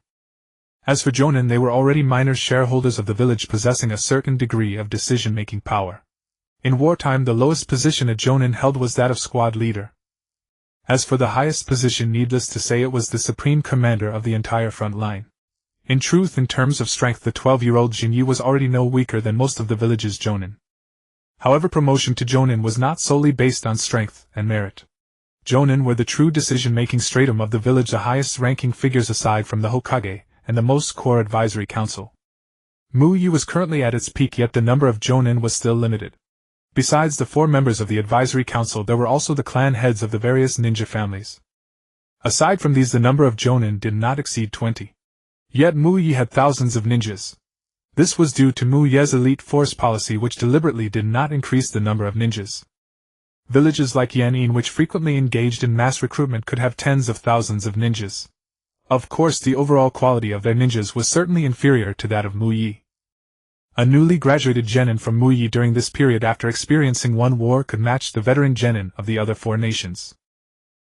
As for jonin, they were already minor shareholders of the village, possessing a certain degree of decision-making power. In wartime, the lowest position a jonin held was that of squad leader. As for the highest position, needless to say it was the supreme commander of the entire front line. In truth, in terms of strength, the 12-year-old Shin'ya was already no weaker than most of the village's jonin. However, promotion to jonin was not solely based on strength and merit. Jonin were the true decision-making stratum of the village, the highest-ranking figures aside from the Hokage and the most core advisory council. Muyi was currently at its peak, yet the number of jonin was still limited. Besides the 4 members of the advisory council, there were also the clan heads of the various ninja families. Aside from these, the number of jonin did not exceed 20. Yet Muyi had thousands of ninjas. This was due to Muyi's elite force policy, which deliberately did not increase the number of ninjas. Villages like Yan'in, which frequently engaged in mass recruitment, could have tens of thousands of ninjas. Of course, the overall quality of their ninjas was certainly inferior to that of Muyi. A newly graduated genin from Muyi during this period, after experiencing one war, could match the veteran genin of the other 4 nations.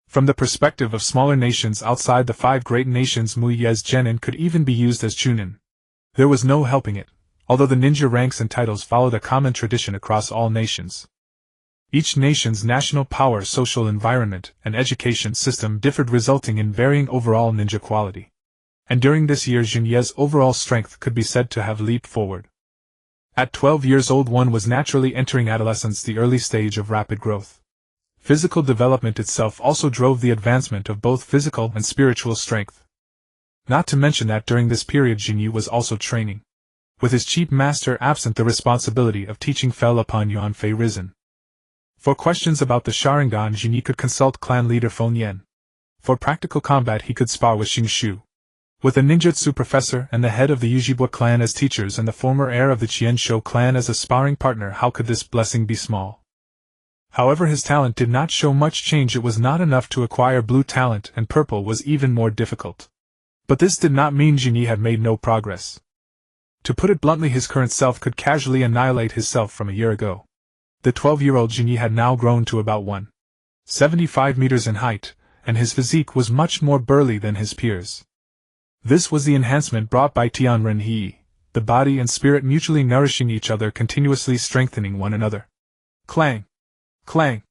From the perspective of smaller nations outside the 5 great nations, Muyi's genin could even be used as chunin. There was no helping it, although the ninja ranks and titles followed a common tradition across all nations. Each nation's national power, social environment, and education system differed, resulting in varying overall ninja quality. And during this year, Shin'ya's overall strength could be said to have leaped forward. At 12 years old, one was naturally entering adolescence, the early stage of rapid growth. Physical development itself also drove the advancement of both physical and spiritual strength. Not to mention that during this period Shin'ya was also training. With his chief master absent, the responsibility of teaching fell upon Yanfei Risen. For questions about the Sharingan, Shin'ya could consult clan leader Feng Yen. For practical combat, he could spar with Xing. With a ninjutsu professor and the head of the Uchiha clan as teachers and the former heir of the Qianshou clan as a sparring partner, how could this blessing be small? However, his talent did not show much change. It was not enough to acquire blue talent, and purple was even more difficult. But this did not mean Shin'ya had made no progress. To put it bluntly, his current self could casually annihilate his self from a year ago. The 12-year-old Shin'ya had now grown to about 1.75 meters in height, and his physique was much more burly than his peers. This was the enhancement brought by Tianren He, the body and spirit mutually nourishing each other, continuously strengthening one another. Clang! Clang!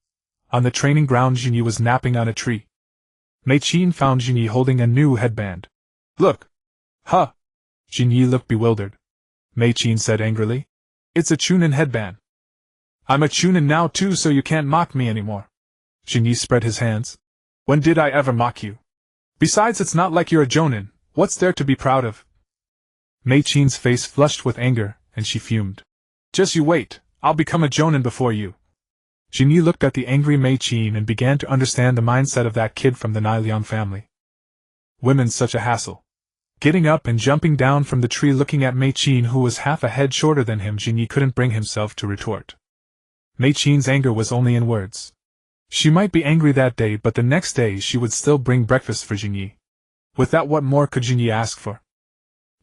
On the training ground, Shin'ya was napping on a tree. Mei Qin found Shin'ya holding a new headband. Look! Huh! Shin'ya looked bewildered. Mei Qin said angrily. It's a chunin headband. I'm a chunin now too, so you can't mock me anymore. Shin'ya spread his hands. When did I ever mock you? Besides, it's not like you're a jonin. What's there to be proud of? Mei Qin's face flushed with anger, and she fumed. Just you wait, I'll become a jonin before you. Shin'ya looked at the angry Mei Qin and began to understand the mindset of that kid from the Nailiang family. Women's such a hassle. Getting up and jumping down from the tree, looking at Mei Qin, who was half a head shorter than him, Shin'ya couldn't bring himself to retort. Mei Qin's anger was only in words. She might be angry that day, but the next day she would still bring breakfast for Shin'ya. With that, what more could Shin'ya ask for?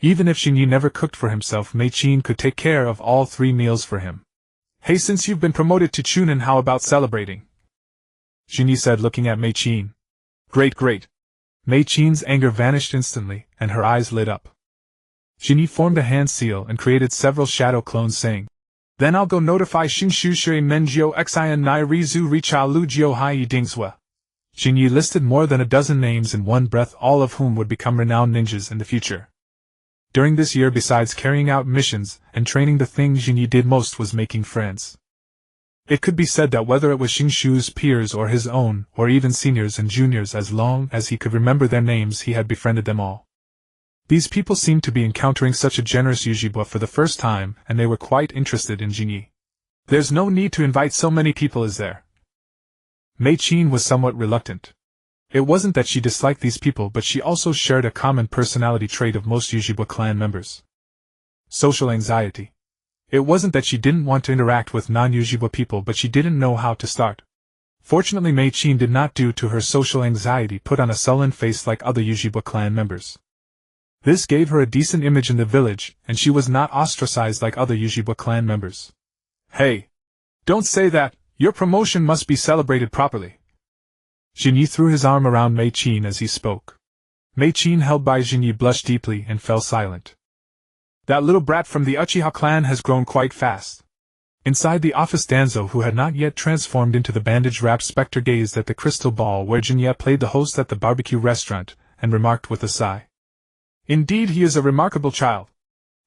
Even if Shin'ya never cooked for himself, Mei Qin could take care of all 3 meals for him. Hey, since you've been promoted to chunin, how about celebrating? Shin'ya said, looking at Mei Qin. Great, great. Mei Qin's anger vanished instantly, and her eyes lit up. Shin'ya formed a hand seal and created several shadow clones, saying, Then I'll go notify Xingshu Shui Menjiu Xian Nai Rizu Richa Lu Jiu Hai Dingsua. Shin'ya listed more than a dozen names in one breath, all of whom would become renowned ninjas in the future. During this year, besides carrying out missions and training, the thing Shin'ya did most was making friends. It could be said that whether it was Xingshu's peers or his own, or even seniors and juniors, as long as he could remember their names, he had befriended them all. These people seemed to be encountering such a generous Uchiha for the first time, and they were quite interested in Shin'ya. There's no need to invite so many people, is there? Mei Qin was somewhat reluctant. It wasn't that she disliked these people, but she also shared a common personality trait of most Uchiha clan members. Social anxiety. It wasn't that she didn't want to interact with non-Uchiha people, but she didn't know how to start. Fortunately, Mei Qin did not, due to her social anxiety, put on a sullen face like other Uchiha clan members. This gave her a decent image in the village, and she was not ostracized like other Uchiha clan members. Hey! Don't say that! Your promotion must be celebrated properly. Shin'ya threw his arm around Mei Qin as he spoke. Mei Qin, held by Shin'ya, blushed deeply and fell silent. That little brat from the Uchiha clan has grown quite fast. Inside the office, Danzo, who had not yet transformed into the bandage-wrapped specter, gazed at the crystal ball where Shin'ya played the host at the barbecue restaurant, and remarked with a sigh. Indeed, he is a remarkable child.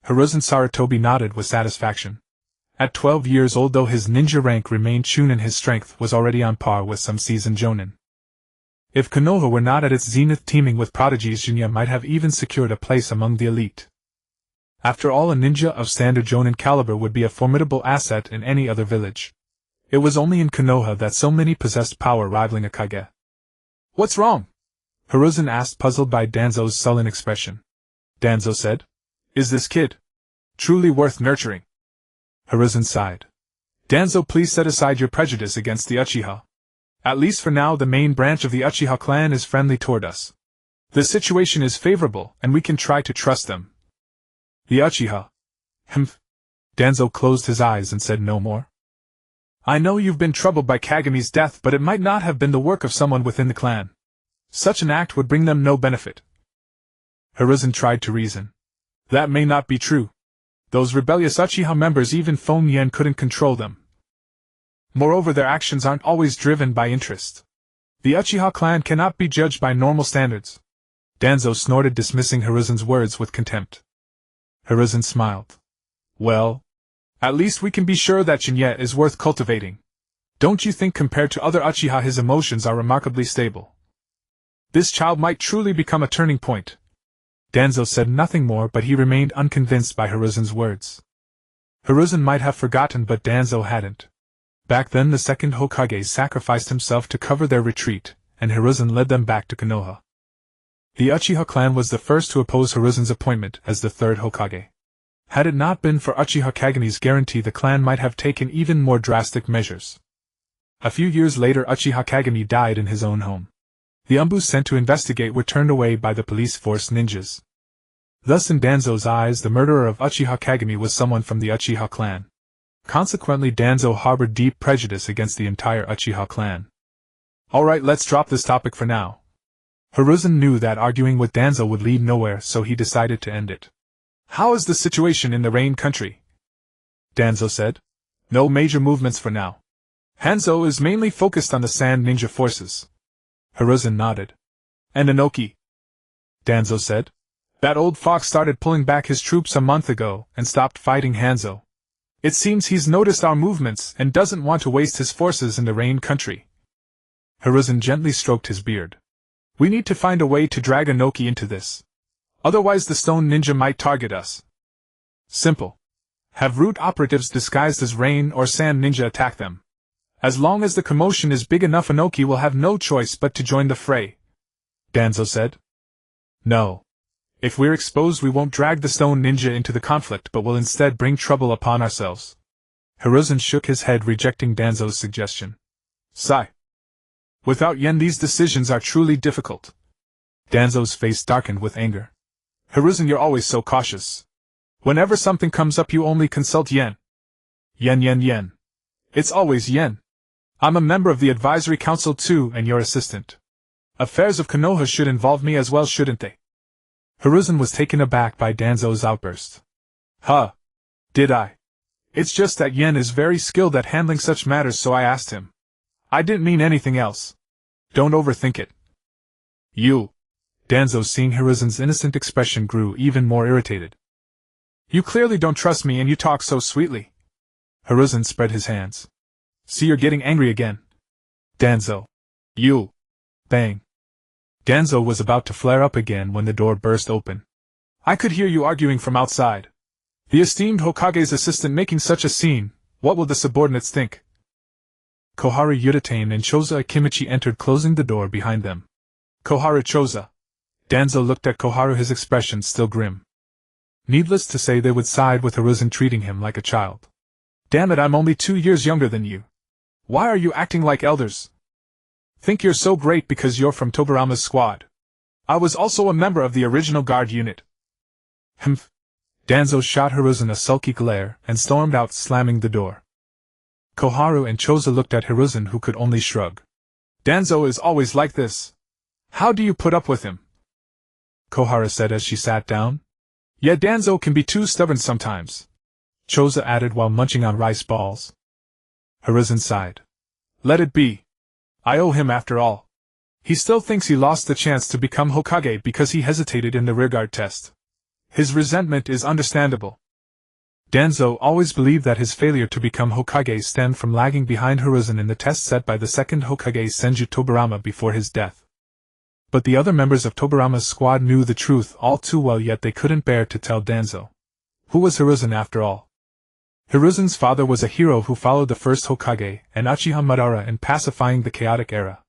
Hiruzen Sarutobi nodded with satisfaction. At 12 years old, though his ninja rank remained Chunin, his strength was already on par with some seasoned jonin. If Konoha were not at its zenith teeming with prodigies, Shin'ya might have even secured a place among the elite. After all, a ninja of standard jonin caliber would be a formidable asset in any other village. It was only in Konoha that so many possessed power rivaling a Kage. What's wrong? Hiruzen asked, puzzled by Danzo's sullen expression. Danzo said, Is this kid truly worth nurturing? Hiruzen sighed. Danzo, please set aside your prejudice against the Uchiha. At least for now, the main branch of the Uchiha clan is friendly toward us. The situation is favorable, and we can try to trust them. The Uchiha. Danzo closed his eyes and said no more. I know you've been troubled by Kagami's death, but it might not have been the work of someone within the clan. Such an act would bring them no benefit. Hiruzen tried to reason. That may not be true. Those rebellious Uchiha members, even Feng Yen couldn't control them. Moreover, their actions aren't always driven by interest. The Uchiha clan cannot be judged by normal standards. Danzo snorted, dismissing Hiruzen's words with contempt. Hiruzen smiled. Well, at least we can be sure that Shin'ya is worth cultivating. Don't you think compared to other Uchiha his emotions are remarkably stable? This child might truly become a turning point. Danzo said nothing more, but he remained unconvinced by Hiruzen's words. Hiruzen might have forgotten, but Danzo hadn't. Back then, the second Hokage sacrificed himself to cover their retreat, and Hiruzen led them back to Konoha. The Uchiha clan was the first to oppose Hiruzen's appointment as the third Hokage. Had it not been for Uchiha Kagami's guarantee, the clan might have taken even more drastic measures. A few years later, Uchiha Kagami died in his own home. The Umbus sent to investigate were turned away by the police force ninjas. Thus, in Danzo's eyes, the murderer of Uchiha Kagami was someone from the Uchiha clan. Consequently, Danzo harbored deep prejudice against the entire Uchiha clan. Alright, let's drop this topic for now. Hiruzen knew that arguing with Danzo would lead nowhere, so he decided to end it. How is the situation in the Rain country? Danzo said. No major movements for now. Hanzo is mainly focused on the Sand Ninja forces. Hiruzen nodded. And Inoki? Danzo said. That old fox started pulling back his troops a month ago and stopped fighting Hanzo. It seems he's noticed our movements and doesn't want to waste his forces in the Rain country. Hiruzen gently stroked his beard. We need to find a way to drag Inoki into this. Otherwise the Stone Ninja might target us. Simple. Have root operatives disguised as Rain or Sand Ninja attack them. As long as the commotion is big enough, Inoki will have no choice but to join the fray. Danzo said. No. If we're exposed, we won't drag the Stone Ninja into the conflict, but will instead bring trouble upon ourselves. Hiruzen shook his head, rejecting Danzo's suggestion. Sigh. Without Yen, these decisions are truly difficult. Danzo's face darkened with anger. Hiruzen, you're always so cautious. Whenever something comes up, you only consult Yen. Yen. It's always Yen. I'm a member of the advisory council too, and your assistant. Affairs of Konoha should involve me as well, shouldn't they? Hiruzen was taken aback by Danzo's outburst. Huh. Did I? It's just that Yen is very skilled at handling such matters, so I asked him. I didn't mean anything else. Don't overthink it. You. Danzo, seeing Hiruzen's innocent expression, grew even more irritated. You clearly don't trust me, and you talk so sweetly. Hiruzen spread his hands. See, you're getting angry again. Danzo. You. Bang. Danzo was about to flare up again when the door burst open. I could hear you arguing from outside. The esteemed Hokage's assistant making such a scene, what will the subordinates think? Koharu Yudatane and Choza Akimichi entered, closing the door behind them. Koharu Choza. Danzo looked at Koharu, his expression still grim. Needless to say, they would side with Hiruzen, treating him like a child. Damn it, I'm only 2 years younger than you. Why are you acting like elders? Think you're so great because you're from Tobirama's squad. I was also a member of the original guard unit. Humph. Danzo shot Hiruzen a sulky glare and stormed out, slamming the door. Koharu and Choza looked at Hiruzen, who could only shrug. Danzo is always like this. How do you put up with him? Koharu said as she sat down. Yeah, Danzo can be too stubborn sometimes. Choza added while munching on rice balls. Hiruzen sighed. Let it be. I owe him after all. He still thinks he lost the chance to become Hokage because he hesitated in the rearguard test. His resentment is understandable. Danzo always believed that his failure to become Hokage stemmed from lagging behind Hiruzen in the test set by the second Hokage Senju Tobirama before his death. But the other members of Tobirama's squad knew the truth all too well, yet they couldn't bear to tell Danzo. Who was Hiruzen after all? Hiruzen's father was a hero who followed the first Hokage and Uchiha Madara in pacifying the chaotic era.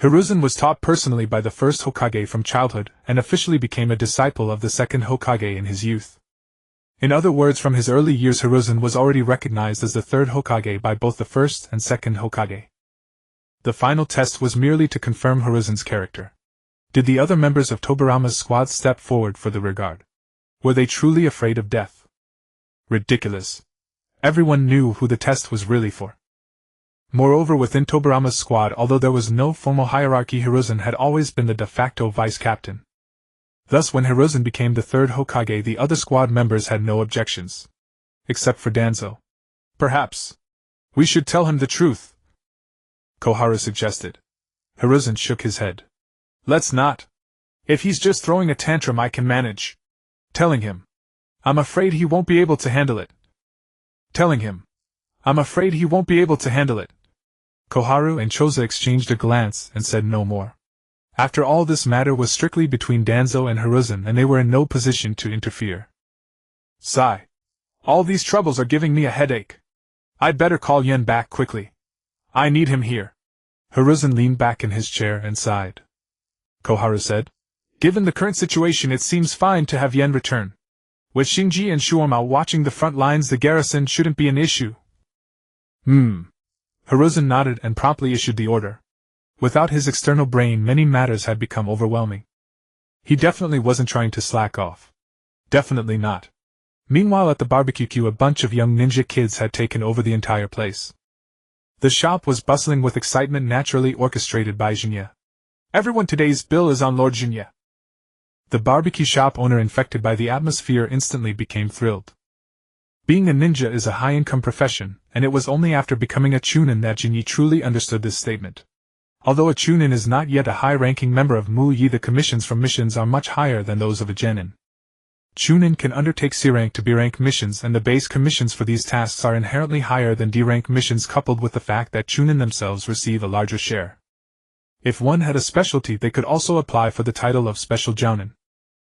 Hiruzen was taught personally by the first Hokage from childhood and officially became a disciple of the second Hokage in his youth. In other words, from his early years Hiruzen was already recognized as the third Hokage by both the first and second Hokage. The final test was merely to confirm Hiruzen's character. Did the other members of Tobirama's squad step forward for the rearguard? Were they truly afraid of death? Ridiculous. Everyone knew who the test was really for. Moreover, within Tobirama's squad, although there was no formal hierarchy, Hiruzen had always been the de facto vice-captain. Thus, when Hiruzen became the third Hokage, the other squad members had no objections. Except for Danzo. Perhaps we should tell him the truth, Koharu suggested. Hiruzen shook his head. Let's not. If he's just throwing a tantrum, I can manage. Telling him. I'm afraid he won't be able to handle it. Telling him. I'm afraid he won't be able to handle it. Koharu and Choza exchanged a glance and said no more. After all, this matter was strictly between Danzo and Hiruzen, and they were in no position to interfere. Sigh. All these troubles are giving me a headache. I'd better call Yen back quickly. I need him here. Hiruzen leaned back in his chair and sighed. Koharu said, Given the current situation, it seems fine to have Yen return. With Shinji and Shuorma watching the front lines, the garrison shouldn't be an issue. Hiruzen nodded and promptly issued the order. Without his external brain, many matters had become overwhelming. He definitely wasn't trying to slack off. Definitely not. Meanwhile, at the barbecue, a bunch of young ninja kids had taken over the entire place. The shop was bustling with excitement, naturally orchestrated by Shin'ya. Everyone, today's bill is on Lord Shin'ya. The barbecue shop owner, infected by the atmosphere, instantly became thrilled. Being a ninja is a high-income profession, and it was only after becoming a chunin that Jinyi truly understood this statement. Although a chunin is not yet a high-ranking member of Mu Yi, the commissions from missions are much higher than those of a genin. Chunin can undertake C-rank to B-rank missions, and the base commissions for these tasks are inherently higher than D-rank missions, coupled with the fact that chunin themselves receive a larger share. If one had a specialty, they could also apply for the title of special jounin.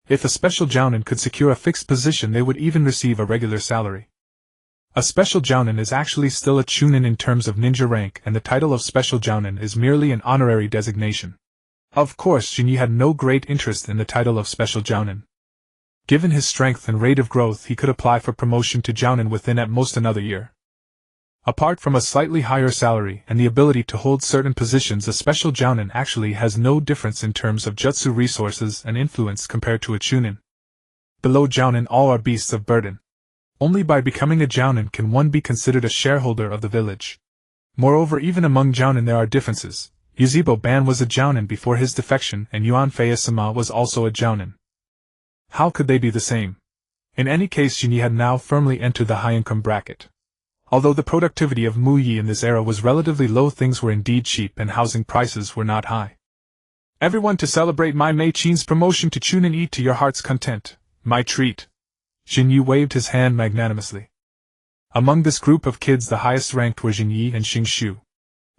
If a special jounin could secure a fixed position, they would even receive a regular salary. A special jounin is actually still a chunin in terms of ninja rank, and the title of special jounin is merely an honorary designation. Of course, Shinji had no great interest in the title of special jounin. Given his strength and rate of growth, he could apply for promotion to jounin within at most another year. Apart from a slightly higher salary and the ability to hold certain positions, a special jounin actually has no difference in terms of jutsu resources and influence compared to a chunin. Below jounin, all are beasts of burden. Only by becoming a jounin can one be considered a shareholder of the village. Moreover, even among jounin there are differences. Yuzebo Ban was a jounin before his defection, and Yuan Fei-sama was also a jounin. How could they be the same? In any case, Shinji had now firmly entered the high-income bracket. Although the productivity of Mu Yi in this era was relatively low, things were indeed cheap and housing prices were not high. Everyone to celebrate my Mei-chin's promotion to chunin, eat to your heart's content, my treat. Jinyi waved his hand magnanimously. Among this group of kids, the highest ranked were Jinyi and Xingshu.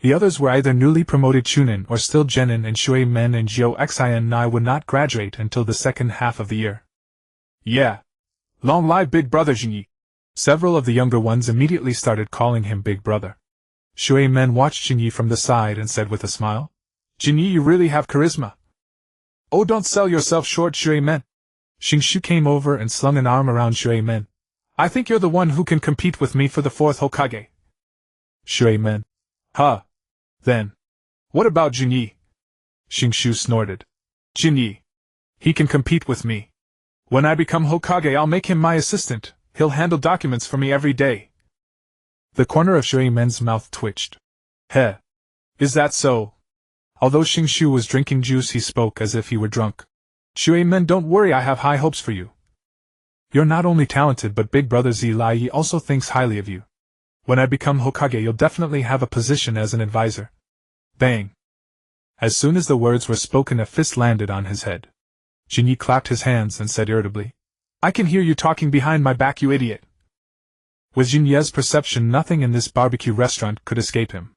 The others were either newly promoted chunin or still genin, and Shui Men and Jiu Xin Nai would not graduate until the second half of the year. Yeah. Long live Big Brother Jinyi. Several of the younger ones immediately started calling him Big Brother. Shui Men watched Jinyi from the side and said with a smile, Jinyi, you really have charisma. Oh, don't sell yourself short, Shui Men. Xingshu came over and slung an arm around Shui Men. I think you're the one who can compete with me for the fourth Hokage. Shui Men. Huh. Then. What about Jinyi? Xingshu snorted. Jinyi. He can compete with me. When I become Hokage, I'll make him my assistant. He'll handle documents for me every day. The corner of Shui Men's mouth twitched. Heh. Is that so? Although Xingshu was drinking juice, he spoke as if he were drunk. Shui Men, don't worry, I have high hopes for you. You're not only talented but Big Brother Zilai also thinks highly of you. When I become Hokage you'll definitely have a position as an advisor. Bang! As soon as the words were spoken a fist landed on his head. Jinyi clapped his hands and said irritably, I can hear you talking behind my back, you idiot. With Jinye's perception nothing in this barbecue restaurant could escape him.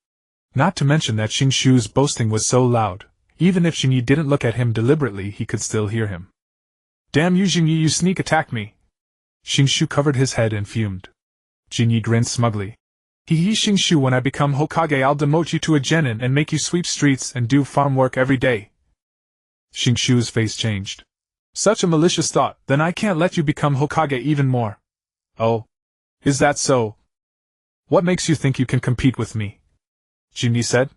Not to mention that Xingshu's boasting was so loud, even if Jinyi didn't look at him deliberately he could still hear him. Damn you Jinyi, you sneak attacked me. Xingshu covered his head and fumed. Jinyi grinned smugly. Hee Xingshu, when I become Hokage I'll demote you to a genin and make you sweep streets and do farm work every day. Xingshu's face changed. Such a malicious thought, then I can't let you become Hokage even more. Oh. Is that so? What makes you think you can compete with me? Jinyi said.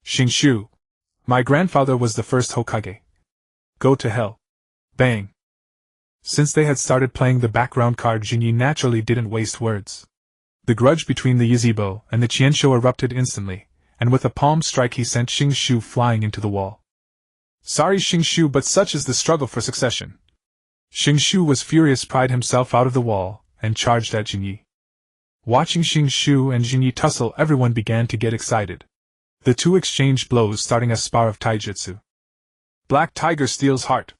Xingshu. My grandfather was the first Hokage. Go to hell. Bang. Since they had started playing the background card, Jinyi naturally didn't waste words. The grudge between the Yizebo and the Qianshou erupted instantly, and with a palm strike he sent Xingshu flying into the wall. Sorry Xingshu, but such is the struggle for succession. Xingshu was furious, pried himself out of the wall, and charged at Jinyi. Watching Xingshu and Jinyi tussle, everyone began to get excited. The two exchanged blows, starting a spar of taijutsu. Black Tiger steals heart.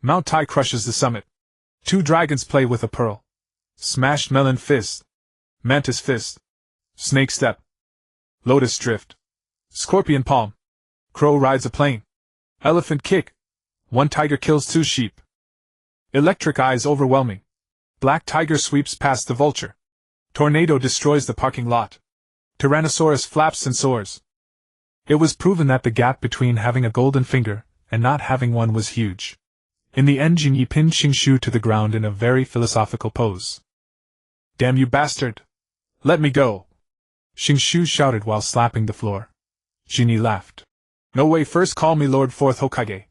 Mount Tai crushes the summit. Two dragons play with a pearl. Smashed melon fist. Mantis fist. Snake step. Lotus drift. Scorpion palm. Crow rides a plane. Elephant kick. One tiger kills two sheep. Electric eyes overwhelming. Black tiger sweeps past the vulture. Tornado destroys the parking lot. Tyrannosaurus flaps and soars. It was proven that the gap between having a golden finger and not having one was huge. In the end, Jinyi pinned Xingshu to the ground in a very philosophical pose. Damn you bastard! Let me go! Xingshu shouted while slapping the floor. Jinyi laughed. No way, first call me Lord Fourth Hokage.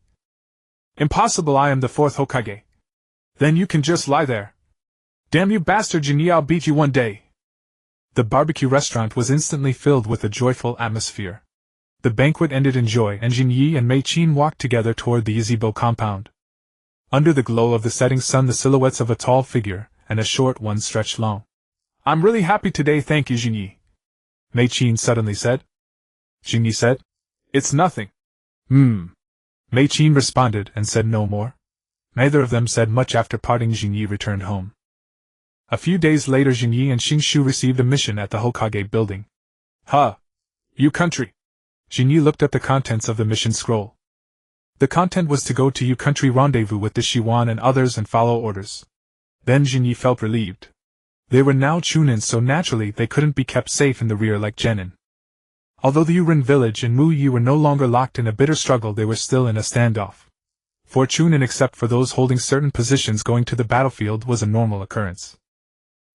Impossible, I am the Fourth Hokage. Then you can just lie there. Damn you bastard Jinyi, I'll beat you one day. The barbecue restaurant was instantly filled with a joyful atmosphere. The banquet ended in joy and Jinyi and Mei Qin walked together toward the Yizebo compound. Under the glow of the setting sun the silhouettes of a tall figure and a short one stretched long. I'm really happy today, thank you Jinyi. Mei Qin suddenly said. Jinyi said. It's nothing. Mei Qin responded and said no more. Neither of them said much after parting. Jinyi returned home. A few days later Jinyi and Xingshu received a mission at the Hokage building. You country. Jinyi looked at the contents of the mission scroll. The content was to go to U country, rendezvous with the Shiwan and others and follow orders. Then Jinyi felt relieved. They were now Chunin, so naturally they couldn't be kept safe in the rear like Genin. Although the Urin village and Muyi were no longer locked in a bitter struggle, they were still in a standoff. For Chunin, except for those holding certain positions, going to the battlefield was a normal occurrence.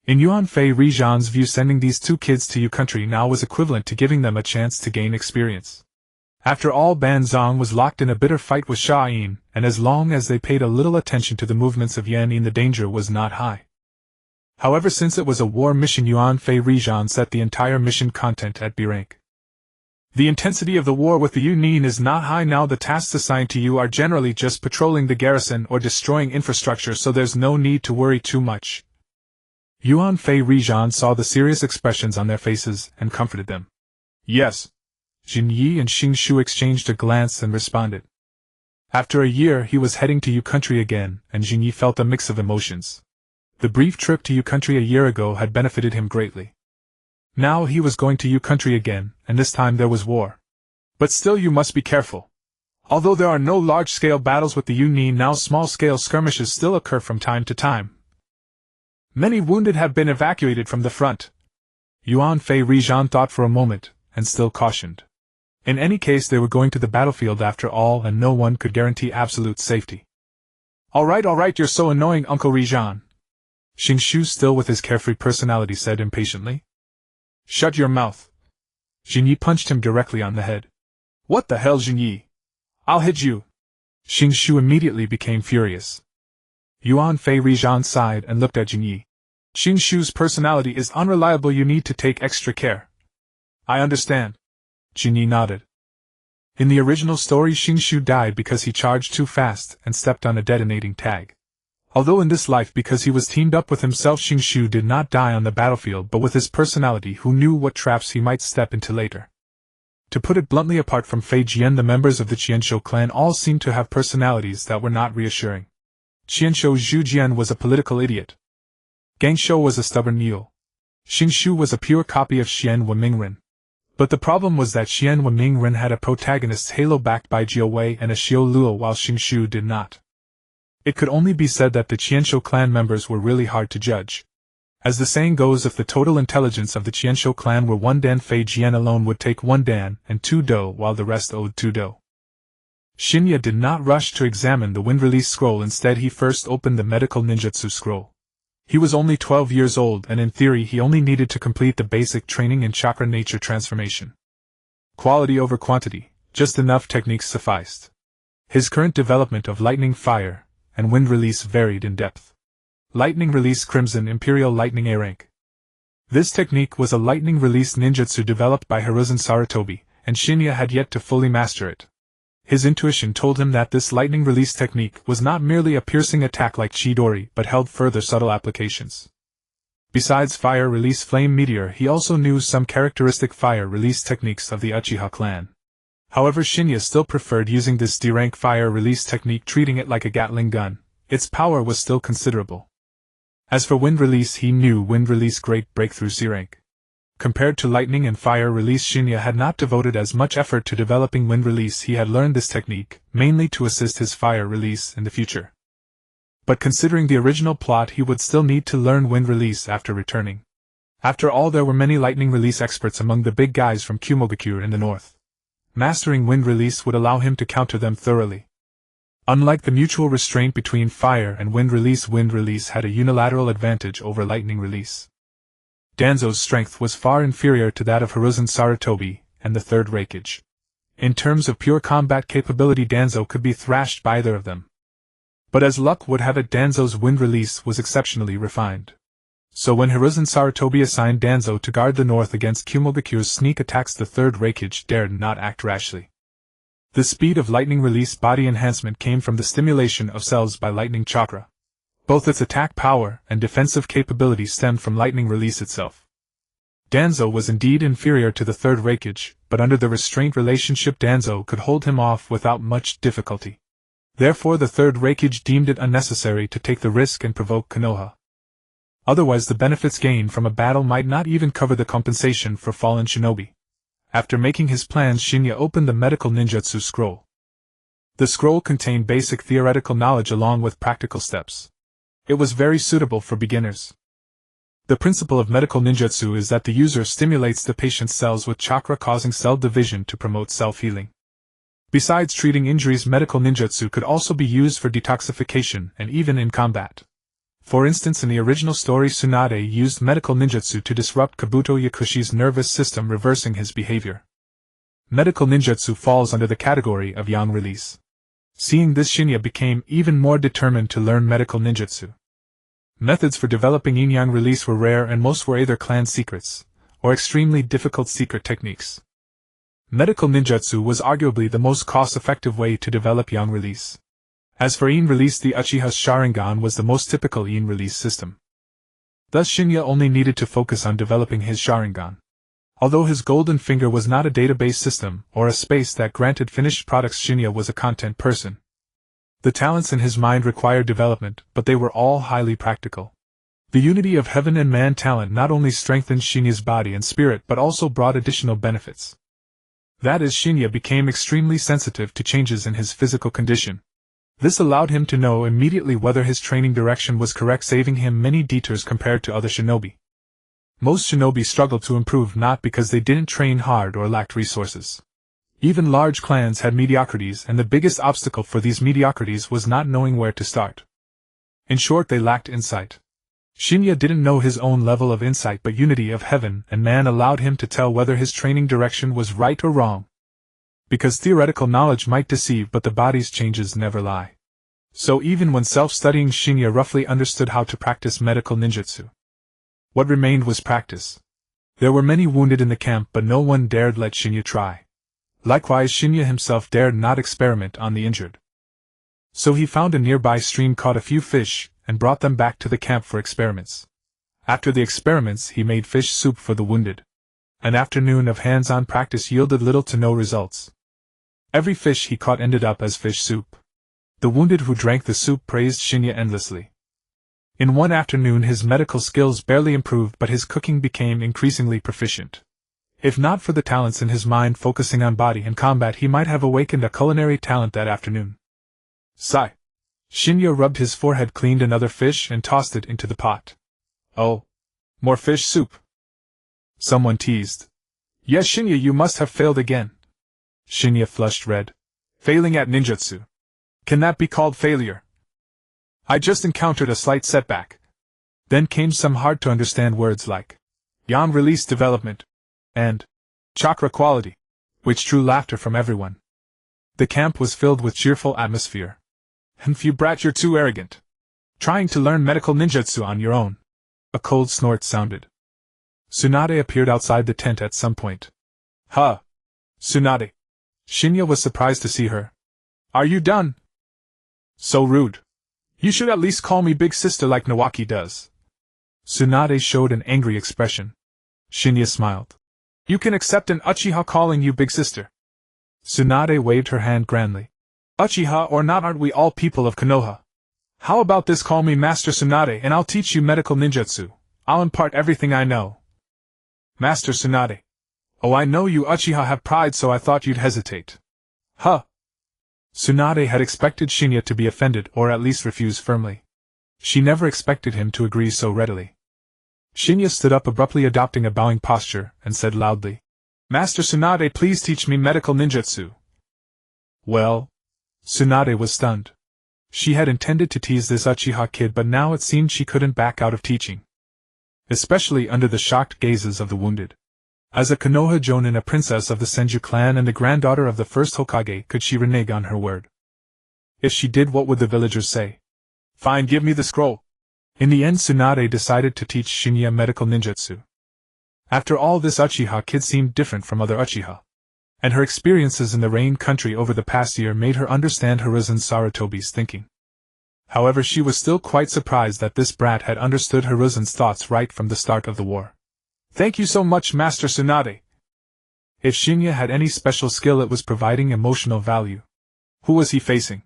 In Yuanfei Rijan's view, sending these two kids to U country now was equivalent to giving them a chance to gain experience. After all, Banzong was locked in a bitter fight with Sha Yin, and as long as they paid a little attention to the movements of Yan Yin, the danger was not high. However, since it was a war mission, Yuanfei Rijan set the entire mission content at B rank. The intensity of the war with the Yunin is not high now. The tasks assigned to you are generally just patrolling the garrison or destroying infrastructure, so there's no need to worry too much. Yuanfei Rijan saw the serious expressions on their faces and comforted them. Yes. Jinyi and Xingshu exchanged a glance and responded. After a year he was heading to U country again, and Jinyi felt a mix of emotions. The brief trip to U country a year ago had benefited him greatly. Now he was going to U country again, and this time there was war. But still, you must be careful. Although there are no large-scale battles with the Yunin now, small-scale skirmishes still occur from time to time. Many wounded have been evacuated from the front. Yuanfei Rijan thought for a moment, and still cautioned. In any case, they were going to the battlefield after all, and no one could guarantee absolute safety. All right, you're so annoying, Uncle Rijan. Xingshu, still with his carefree personality, said impatiently. Shut your mouth. Jinyi punched him directly on the head. What the hell, Jinyi? I'll hit you. Xingshu immediately became furious. Yuanfei Rijan sighed and looked at Jinyi. Xingshu's personality is unreliable, you need to take extra care. I understand. Jinyi nodded. In the original story, Xingshu died because he charged too fast and stepped on a detonating tag. Although in this life, because he was teamed up with himself, Shinshu did not die on the battlefield but with his personality, who knew what traps he might step into later. To put it bluntly, apart from Fei Jian, the members of the Qianshou clan all seemed to have personalities that were not reassuring. Qianshou Zhu Jian was a political idiot. Gang Shou was a stubborn mule. Shinshu was a pure copy of Xian Wenmingren. But the problem was that Xian Wenmingren had a protagonist halo backed by Jiu Wei and a Xiao Luo, while Shinshu did not. It could only be said that the Qianshou clan members were really hard to judge. As the saying goes, if the total intelligence of the Qianshou clan were 1 dan, Fei Jian alone would take 1 dan and 2 do, while the rest owed 2 do. Shin'ya did not rush to examine the wind release scroll. Instead, he first opened the medical ninjutsu scroll. He was only 12 years old, and in theory he only needed to complete the basic training in chakra nature transformation. Quality over quantity, just enough techniques sufficed. His current development of lightning, fire, and wind release varied in depth. Lightning release Crimson Imperial Lightning A rank. This technique was a lightning release ninjutsu developed by Hiruzen Sarutobi, and Shin'ya had yet to fully master it. His intuition told him that this lightning release technique was not merely a piercing attack like Chidori, but held further subtle applications. Besides fire release flame meteor, he also knew some characteristic fire release techniques of the Uchiha clan. However, Shin'ya still preferred using this D-rank fire release technique, treating it like a Gatling gun. Its power was still considerable. As for wind release, he knew wind release great breakthrough C-rank. Compared to lightning and fire release, Shin'ya had not devoted as much effort to developing wind release. He had learned this technique, mainly to assist his fire release in the future. But considering the original plot, he would still need to learn wind release after returning. After all, there were many lightning release experts among the big guys from Kumogakure in the north. Mastering wind release would allow him to counter them thoroughly. Unlike the mutual restraint between fire and wind release had a unilateral advantage over lightning release. Danzo's strength was far inferior to that of Hiruzen Sarutobi and the third Raikage. In terms of pure combat capability, Danzo could be thrashed by either of them. But as luck would have it, Danzo's wind release was exceptionally refined. So when Hiruzen Sarutobi assigned Danzo to guard the north against Kumogakure's sneak attacks, the third Raikage dared not act rashly. The speed of lightning release body enhancement came from the stimulation of cells by lightning chakra. Both its attack power and defensive capability stemmed from lightning release itself. Danzo was indeed inferior to the third Raikage, but under the restraint relationship Danzo could hold him off without much difficulty. Therefore the third Raikage deemed it unnecessary to take the risk and provoke Konoha. Otherwise the benefits gained from a battle might not even cover the compensation for fallen shinobi. After making his plans, Shin'ya opened the medical ninjutsu scroll. The scroll contained basic theoretical knowledge along with practical steps. It was very suitable for beginners. The principle of medical ninjutsu is that the user stimulates the patient's cells with chakra, causing cell division to promote self-healing. Besides treating injuries, medical ninjutsu could also be used for detoxification and even in combat. For instance, in the original story, Tsunade used medical ninjutsu to disrupt Kabuto Yakushi's nervous system, reversing his behavior. Medical ninjutsu falls under the category of yang release. Seeing this, Shin'ya became even more determined to learn medical ninjutsu. Methods for developing yin-yang release were rare, and most were either clan secrets, or extremely difficult secret techniques. Medical ninjutsu was arguably the most cost-effective way to develop yang release. As for yin release, the Uchiha Sharingan was the most typical yin release system. Thus Shin'ya only needed to focus on developing his Sharingan. Although his golden finger was not a database system, or a space that granted finished products, Shin'ya was a content person. The talents in his mind required development, but they were all highly practical. The unity of heaven and man talent not only strengthened Shin'ya's body and spirit but also brought additional benefits. That is, Shin'ya became extremely sensitive to changes in his physical condition. This allowed him to know immediately whether his training direction was correct, saving him many detours compared to other shinobi. Most shinobi struggled to improve not because they didn't train hard or lacked resources. Even large clans had mediocrities, and the biggest obstacle for these mediocrities was not knowing where to start. In short, they lacked insight. Shin'ya didn't know his own level of insight, but unity of heaven and man allowed him to tell whether his training direction was right or wrong. Because theoretical knowledge might deceive, but the body's changes never lie. So even when self-studying, Shin'ya roughly understood how to practice medical ninjutsu. What remained was practice. There were many wounded in the camp, but no one dared let Shin'ya try. Likewise, Shin'ya himself dared not experiment on the injured. So he found a nearby stream, caught a few fish, and brought them back to the camp for experiments. After the experiments, he made fish soup for the wounded. An afternoon of hands-on practice yielded little to no results. Every fish he caught ended up as fish soup. The wounded who drank the soup praised Shin'ya endlessly. In one afternoon his medical skills barely improved, but his cooking became increasingly proficient. If not for the talents in his mind focusing on body and combat, he might have awakened a culinary talent that afternoon. Sigh. Shin'ya rubbed his forehead, cleaned another fish, and tossed it into the pot. Oh. More fish soup. Someone teased. Yes, Shin'ya, you must have failed again. Shin'ya flushed red. Failing at ninjutsu. Can that be called failure? I just encountered a slight setback. Then came some hard-to-understand words like yang release development and chakra quality, which drew laughter from everyone. The camp was filled with cheerful atmosphere. You brat, you're too arrogant. Trying to learn medical ninjutsu on your own. A cold snort sounded. Tsunade appeared outside the tent at some point. Huh. Tsunade. Shin'ya was surprised to see her. Are you done? So rude. You should at least call me big sister like Nawaki does. Tsunade showed an angry expression. Shin'ya smiled. You can accept an Uchiha calling you big sister. Tsunade waved her hand grandly. Uchiha or not, aren't we all people of Konoha? How about this, call me Master Tsunade and I'll teach you medical ninjutsu. I'll impart everything I know. Master Tsunade. Oh, I know you Uchiha have pride, so I thought you'd hesitate. Huh. Tsunade had expected Shin'ya to be offended or at least refuse firmly. She never expected him to agree so readily. Shin'ya stood up abruptly, adopting a bowing posture, and said loudly, Master Tsunade, please teach me medical ninjutsu. Well? Tsunade was stunned. She had intended to tease this Uchiha kid, but now it seemed she couldn't back out of teaching. Especially under the shocked gazes of the wounded. As a Konoha jonin, a princess of the Senju clan and the granddaughter of the first Hokage, could she renege on her word? If she did, what would the villagers say? Fine, give me the scroll. In the end, Tsunade decided to teach Shin'ya medical ninjutsu. After all, this Uchiha kid seemed different from other Uchiha. And her experiences in the Rain Country over the past year made her understand Hiruzen Sarutobi's thinking. However, she was still quite surprised that this brat had understood Hiruzen's thoughts right from the start of the war. Thank you so much, Master Tsunade. If Shin'ya had any special skill, it was providing emotional value. Who was he facing?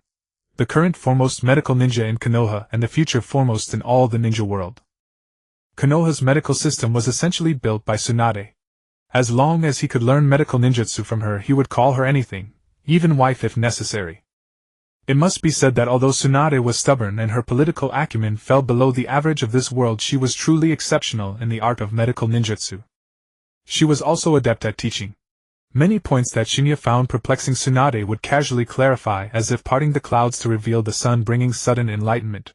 The current foremost medical ninja in Konoha and the future foremost in all the ninja world. Konoha's medical system was essentially built by Tsunade. As long as he could learn medical ninjutsu from her, he would call her anything, even wife if necessary. It must be said that although Tsunade was stubborn and her political acumen fell below the average of this world, she was truly exceptional in the art of medical ninjutsu. She was also adept at teaching. Many points that Shin'ya found perplexing Tsunade would casually clarify, as if parting the clouds to reveal the sun, bringing sudden enlightenment.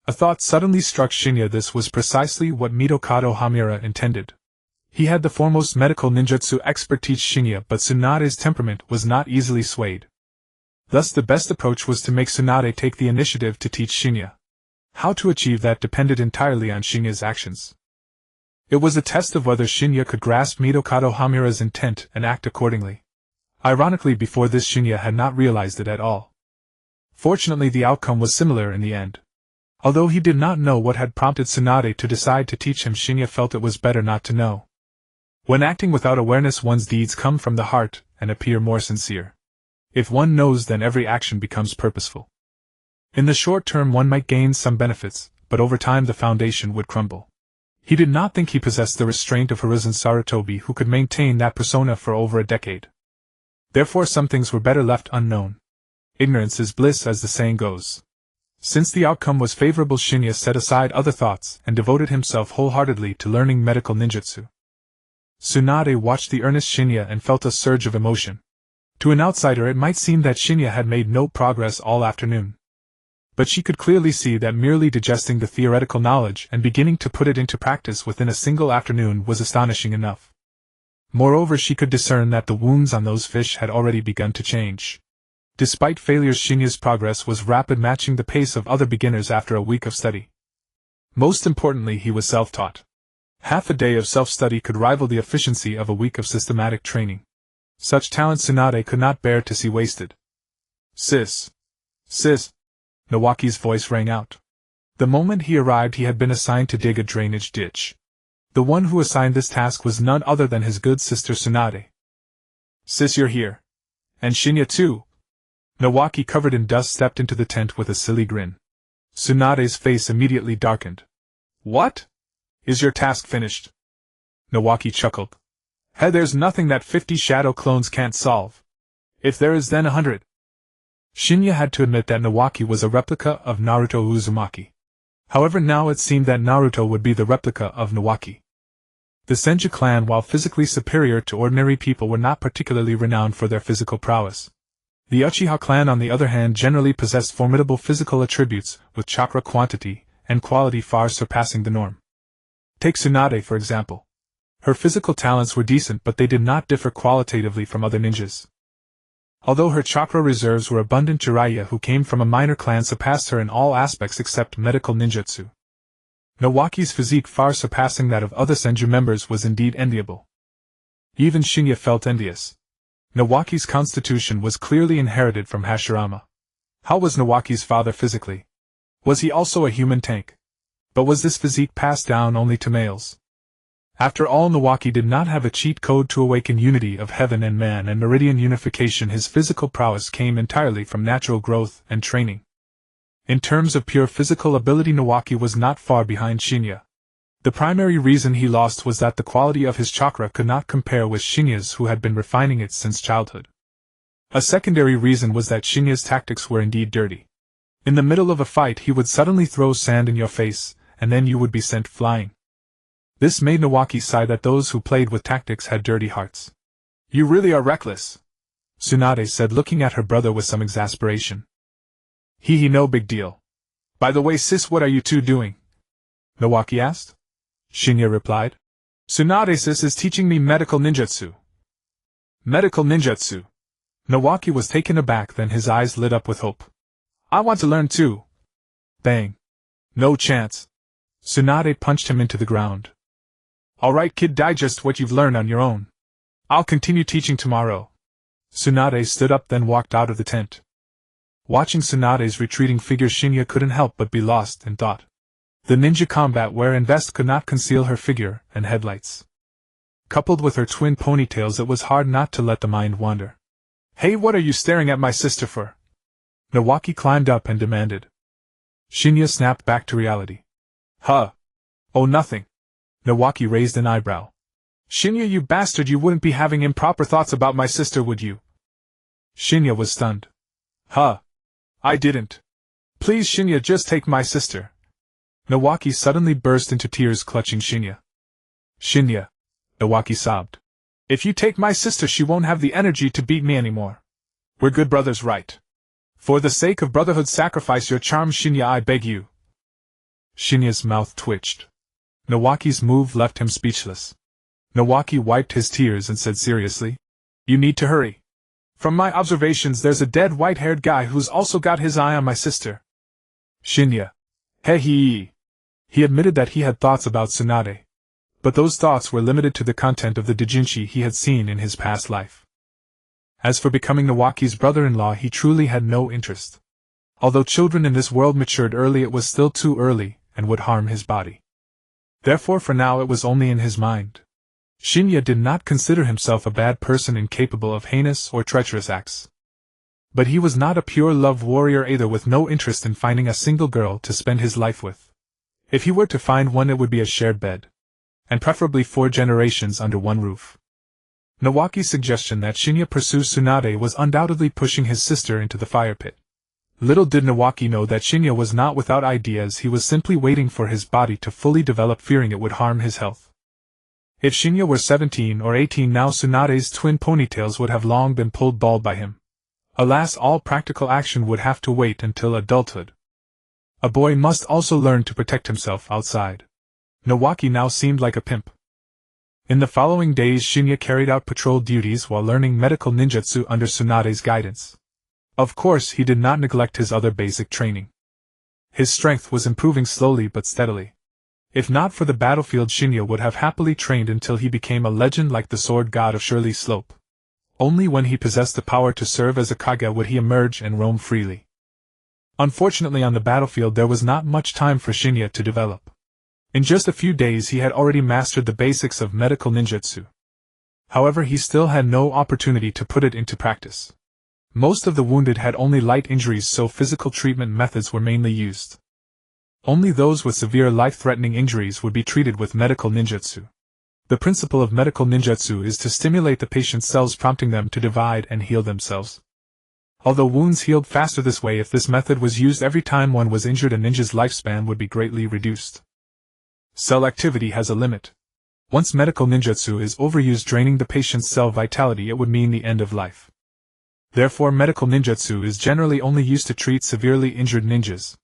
A thought suddenly struck Shin'ya. This was precisely what Mitokado Homura intended. He had the foremost medical ninjutsu expert teach Shin'ya, but Tsunade's temperament was not easily swayed. Thus the best approach was to make Tsunade take the initiative to teach Shin'ya. How to achieve that depended entirely on Shin'ya's actions. It was a test of whether Shin'ya could grasp Mitokado Homura's intent and act accordingly. Ironically, before this Shin'ya had not realized it at all. Fortunately, the outcome was similar in the end. Although he did not know what had prompted Tsunade to decide to teach him, Shin'ya felt it was better not to know. When acting without awareness, one's deeds come from the heart and appear more sincere. If one knows, then every action becomes purposeful. In the short term one might gain some benefits, but over time the foundation would crumble. He did not think he possessed the restraint of Hiruzen Sarutobi, who could maintain that persona for over a decade. Therefore some things were better left unknown. Ignorance is bliss, as the saying goes. Since the outcome was favorable, Shin'ya set aside other thoughts and devoted himself wholeheartedly to learning medical ninjutsu. Tsunade watched the earnest Shin'ya and felt a surge of emotion. To an outsider it might seem that Shin'ya had made no progress all afternoon. But she could clearly see that merely digesting the theoretical knowledge and beginning to put it into practice within a single afternoon was astonishing enough. Moreover, she could discern that the wounds on those fish had already begun to change. Despite failures, Shin'ya's progress was rapid, matching the pace of other beginners after a week of study. Most importantly, he was self-taught. Half a day of self-study could rival the efficiency of a week of systematic training. Such talent Tsunade could not bear to see wasted. Sis! Nawaki's voice rang out. The moment he arrived he had been assigned to dig a drainage ditch. The one who assigned this task was none other than his good sister Tsunade. "Sis, you're here. And Shin'ya too." Nawaki, covered in dust, stepped into the tent with a silly grin. Tsunade's face immediately darkened. "What? Is your task finished?" Nawaki chuckled. "Hey, there's nothing that 50 shadow clones can't solve. If there is, then 100. Shin'ya had to admit that Nawaki was a replica of Naruto Uzumaki. However, now it seemed that Naruto would be the replica of Nawaki. The Senju clan, while physically superior to ordinary people, were not particularly renowned for their physical prowess. The Uchiha clan, on the other hand, generally possessed formidable physical attributes, with chakra quantity and quality far surpassing the norm. Take Tsunade, for example. Her physical talents were decent, but they did not differ qualitatively from other ninjas. Although her chakra reserves were abundant, Jiraiya, who came from a minor clan, surpassed her in all aspects except medical ninjutsu. Nawaki's physique, far surpassing that of other Senju members, was indeed enviable. Even Shin'ya felt envious. Nawaki's constitution was clearly inherited from Hashirama. How was Nawaki's father physically? Was he also a human tank? But was this physique passed down only to males? After all, Nawaki did not have a cheat code to awaken unity of heaven and man and meridian unification. His physical prowess came entirely from natural growth and training. In terms of pure physical ability, Nawaki was not far behind Shin'ya. The primary reason he lost was that the quality of his chakra could not compare with Shin'ya's, who had been refining it since childhood. A secondary reason was that Shin'ya's tactics were indeed dirty. In the middle of a fight he would suddenly throw sand in your face, and then you would be sent flying. This made Nawaki sigh that those who played with tactics had dirty hearts. "You really are reckless," Tsunade said, looking at her brother with some exasperation. He, no big deal. By the way, sis, what are you two doing?" Nawaki asked. Shin'ya replied. "Tsunade, sis, is teaching me medical ninjutsu." "Medical ninjutsu?" Nawaki was taken aback, then his eyes lit up with hope. "I want to learn too." Bang. "No chance." Tsunade punched him into the ground. "Alright, kid, digest what you've learned on your own. I'll continue teaching tomorrow." Tsunade stood up, then walked out of the tent. Watching Tsunade's retreating figure, Shin'ya couldn't help but be lost in thought. The ninja combat wear and vest could not conceal her figure and headlights. Coupled with her twin ponytails, it was hard not to let the mind wander. "Hey, what are you staring at my sister for?" Nawaki climbed up and demanded. Shin'ya snapped back to reality. "Huh? Oh, nothing." Nawaki raised an eyebrow. "Shin'ya, you bastard, you wouldn't be having improper thoughts about my sister, would you?" Shin'ya was stunned. "Huh? I didn't. Please, Shin'ya, just take my sister." Nawaki suddenly burst into tears, clutching Shin'ya. "Shin'ya," Nawaki sobbed. "If you take my sister, she won't have the energy to beat me anymore. We're good brothers, right? For the sake of brotherhood, sacrifice your charm, Shin'ya, I beg you." Shin'ya's mouth twitched. Nawaki's move left him speechless. Nawaki wiped his tears and said seriously, "You need to hurry. From my observations, there's a dead white-haired guy who's also got his eye on my sister." Shin'ya. He admitted that he had thoughts about Tsunade. But those thoughts were limited to the content of the doujinshi he had seen in his past life. As for becoming Nawaki's brother-in-law, he truly had no interest. Although children in this world matured early, it was still too early, and would harm his body. Therefore, for now, it was only in his mind. Shin'ya did not consider himself a bad person incapable of heinous or treacherous acts. But he was not a pure love warrior either, with no interest in finding a single girl to spend his life with. If he were to find one, it would be a shared bed. And preferably 4 generations under one roof. Nawaki's suggestion that Shin'ya pursue Tsunade was undoubtedly pushing his sister into the fire pit. Little did Nawaki know that Shin'ya was not without ideas. He was simply waiting for his body to fully develop, fearing it would harm his health. If Shin'ya were 17 or 18 now, Tsunade's twin ponytails would have long been pulled bald by him. Alas, all practical action would have to wait until adulthood. A boy must also learn to protect himself outside. Nawaki now seemed like a pimp. In the following days, Shin'ya carried out patrol duties while learning medical ninjutsu under Tsunade's guidance. Of course, he did not neglect his other basic training. His strength was improving slowly but steadily. If not for the battlefield, Shin'ya would have happily trained until he became a legend like the sword god of Shirley Slope. Only when he possessed the power to serve as a Hokage would he emerge and roam freely. Unfortunately, on the battlefield there was not much time for Shin'ya to develop. In just a few days he had already mastered the basics of medical ninjutsu. However, he still had no opportunity to put it into practice. Most of the wounded had only light injuries, so physical treatment methods were mainly used. Only those with severe life-threatening injuries would be treated with medical ninjutsu. The principle of medical ninjutsu is to stimulate the patient's cells, prompting them to divide and heal themselves. Although wounds healed faster this way, if this method was used every time one was injured, a ninja's lifespan would be greatly reduced. Cell activity has a limit. Once medical ninjutsu is overused, draining the patient's cell vitality, it would mean the end of life. Therefore, medical ninjutsu is generally only used to treat severely injured ninjas.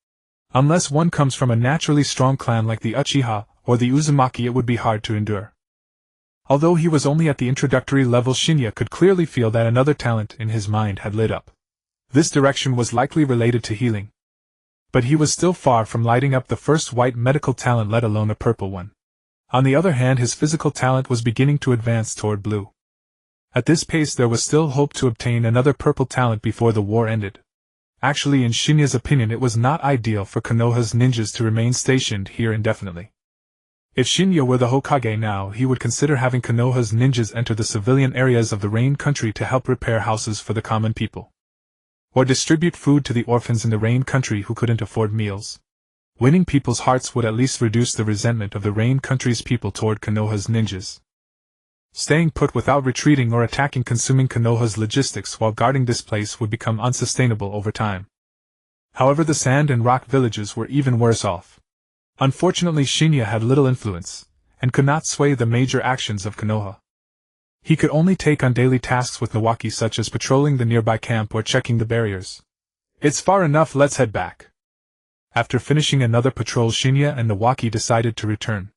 Unless one comes from a naturally strong clan like the Uchiha or the Uzumaki, it would be hard to endure. Although he was only at the introductory level, Shin'ya could clearly feel that another talent in his mind had lit up. This direction was likely related to healing. But he was still far from lighting up the first white medical talent, let alone a purple one. On the other hand, his physical talent was beginning to advance toward blue. At this pace there was still hope to obtain another purple talent before the war ended. Actually, in Shin'ya's opinion, it was not ideal for Konoha's ninjas to remain stationed here indefinitely. If Shin'ya were the Hokage now, he would consider having Konoha's ninjas enter the civilian areas of the Rain Country to help repair houses for the common people. Or distribute food to the orphans in the Rain Country who couldn't afford meals. Winning people's hearts would at least reduce the resentment of the Rain Country's people toward Konoha's ninjas. Staying put without retreating or attacking, consuming Konoha's logistics while guarding this place, would become unsustainable over time. However, the sand and rock villages were even worse off. Unfortunately, Shin'ya had little influence, and could not sway the major actions of Konoha. He could only take on daily tasks with Nawaki, such as patrolling the nearby camp or checking the barriers. "It's far enough, let's head back." After finishing another patrol, Shin'ya and Nawaki decided to return.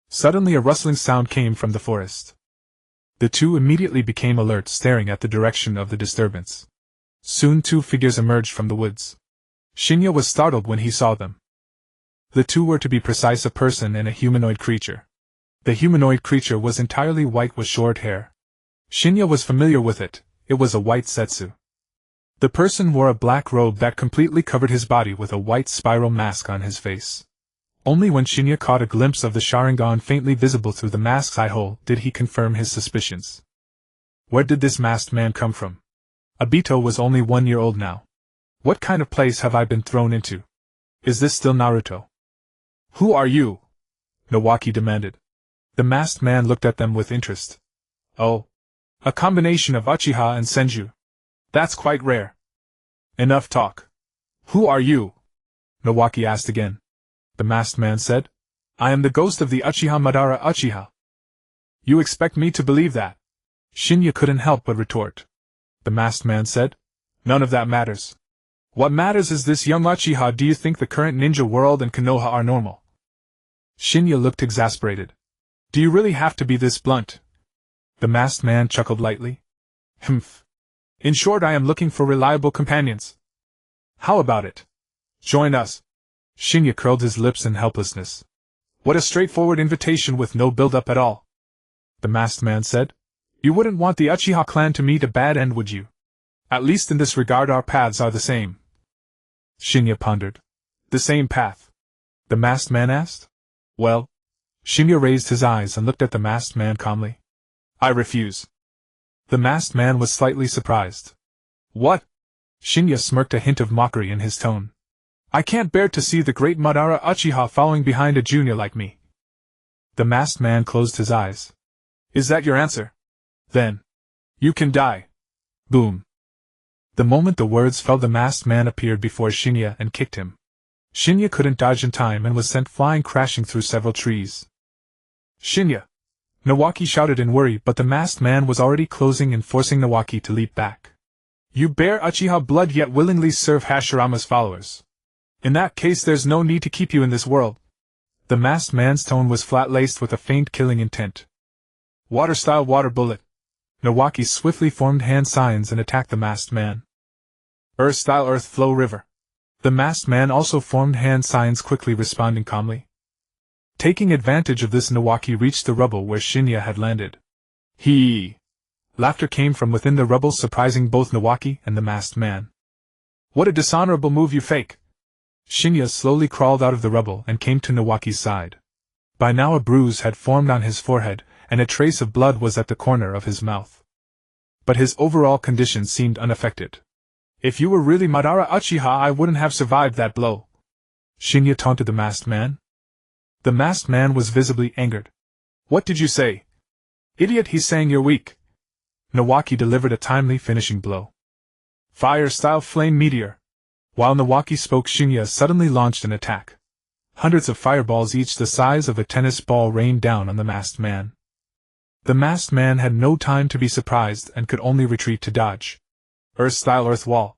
Suddenly a rustling sound came from the forest. The two immediately became alert, staring at the direction of the disturbance. Soon 2 figures emerged from the woods. Shin'ya was startled when he saw them. The two were, to be precise, a person and a humanoid creature. The humanoid creature was entirely white with short hair. Shin'ya was familiar with it was a white setsu. The person wore a black robe that completely covered his body with a white spiral mask on his face. Only when Shin'ya caught a glimpse of the Sharingan faintly visible through the mask's eye hole did he confirm his suspicions. Where did this masked man come from? Obito was only 1 year old now. What kind of place have I been thrown into? Is this still Naruto? Who are you? Nawaki demanded. The masked man looked at them with interest. Oh. A combination of Uchiha and Senju. That's quite rare. Enough talk. Who are you? Nawaki asked again. The masked man said. I am the ghost of the Uchiha Madara Uchiha. You expect me to believe that? Shin'ya couldn't help but retort. The masked man said. None of that matters. What matters is this young Uchiha. Do you think the current ninja world and Konoha are normal? Shin'ya looked exasperated. Do you really have to be this blunt? The masked man chuckled lightly. Humph. In short, I am looking for reliable companions. How about it? Join us. Shin'ya curled his lips in helplessness. What a straightforward invitation with no build-up at all. The masked man said. You wouldn't want the Uchiha clan to meet a bad end, would you? At least in this regard our paths are the same. Shin'ya pondered. The same path? The masked man asked. Well? Shin'ya raised his eyes and looked at the masked man calmly. I refuse. The masked man was slightly surprised. What? Shin'ya smirked, a hint of mockery in his tone. I can't bear to see the great Madara Uchiha following behind a junior like me. The masked man closed his eyes. Is that your answer? Then you can die. Boom. The moment the words fell, the masked man appeared before Shin'ya and kicked him. Shin'ya couldn't dodge in time and was sent flying, crashing through several trees. Shin'ya! Nawaki shouted in worry, but the masked man was already closing and forcing Nawaki to leap back. You bear Uchiha blood yet willingly serve Hashirama's followers. In that case there's no need to keep you in this world. The masked man's tone was flat-laced with a faint killing intent. Water-style water bullet. Nawaki swiftly formed hand signs and attacked the masked man. Earth-style earth flow river. The masked man also formed hand signs, quickly responding calmly. Taking advantage of this, Nawaki reached the rubble where Shin'ya had landed. Hee! Laughter came from within the rubble, surprising both Nawaki and the masked man. What a dishonorable move, you fake! Shin'ya slowly crawled out of the rubble and came to Nawaki's side. By now a bruise had formed on his forehead, and a trace of blood was at the corner of his mouth. But his overall condition seemed unaffected. "If you were really Madara Uchiha, I wouldn't have survived that blow," Shin'ya taunted the masked man. The masked man was visibly angered. "What did you say? Idiot, he's saying you're weak." Nawaki delivered a timely finishing blow. Fire-style flame meteor. While Nawaki spoke, Shin'ya suddenly launched an attack. Hundreds of fireballs, each the size of a tennis ball, rained down on the masked man. The masked man had no time to be surprised and could only retreat to dodge. Earth-style earth wall.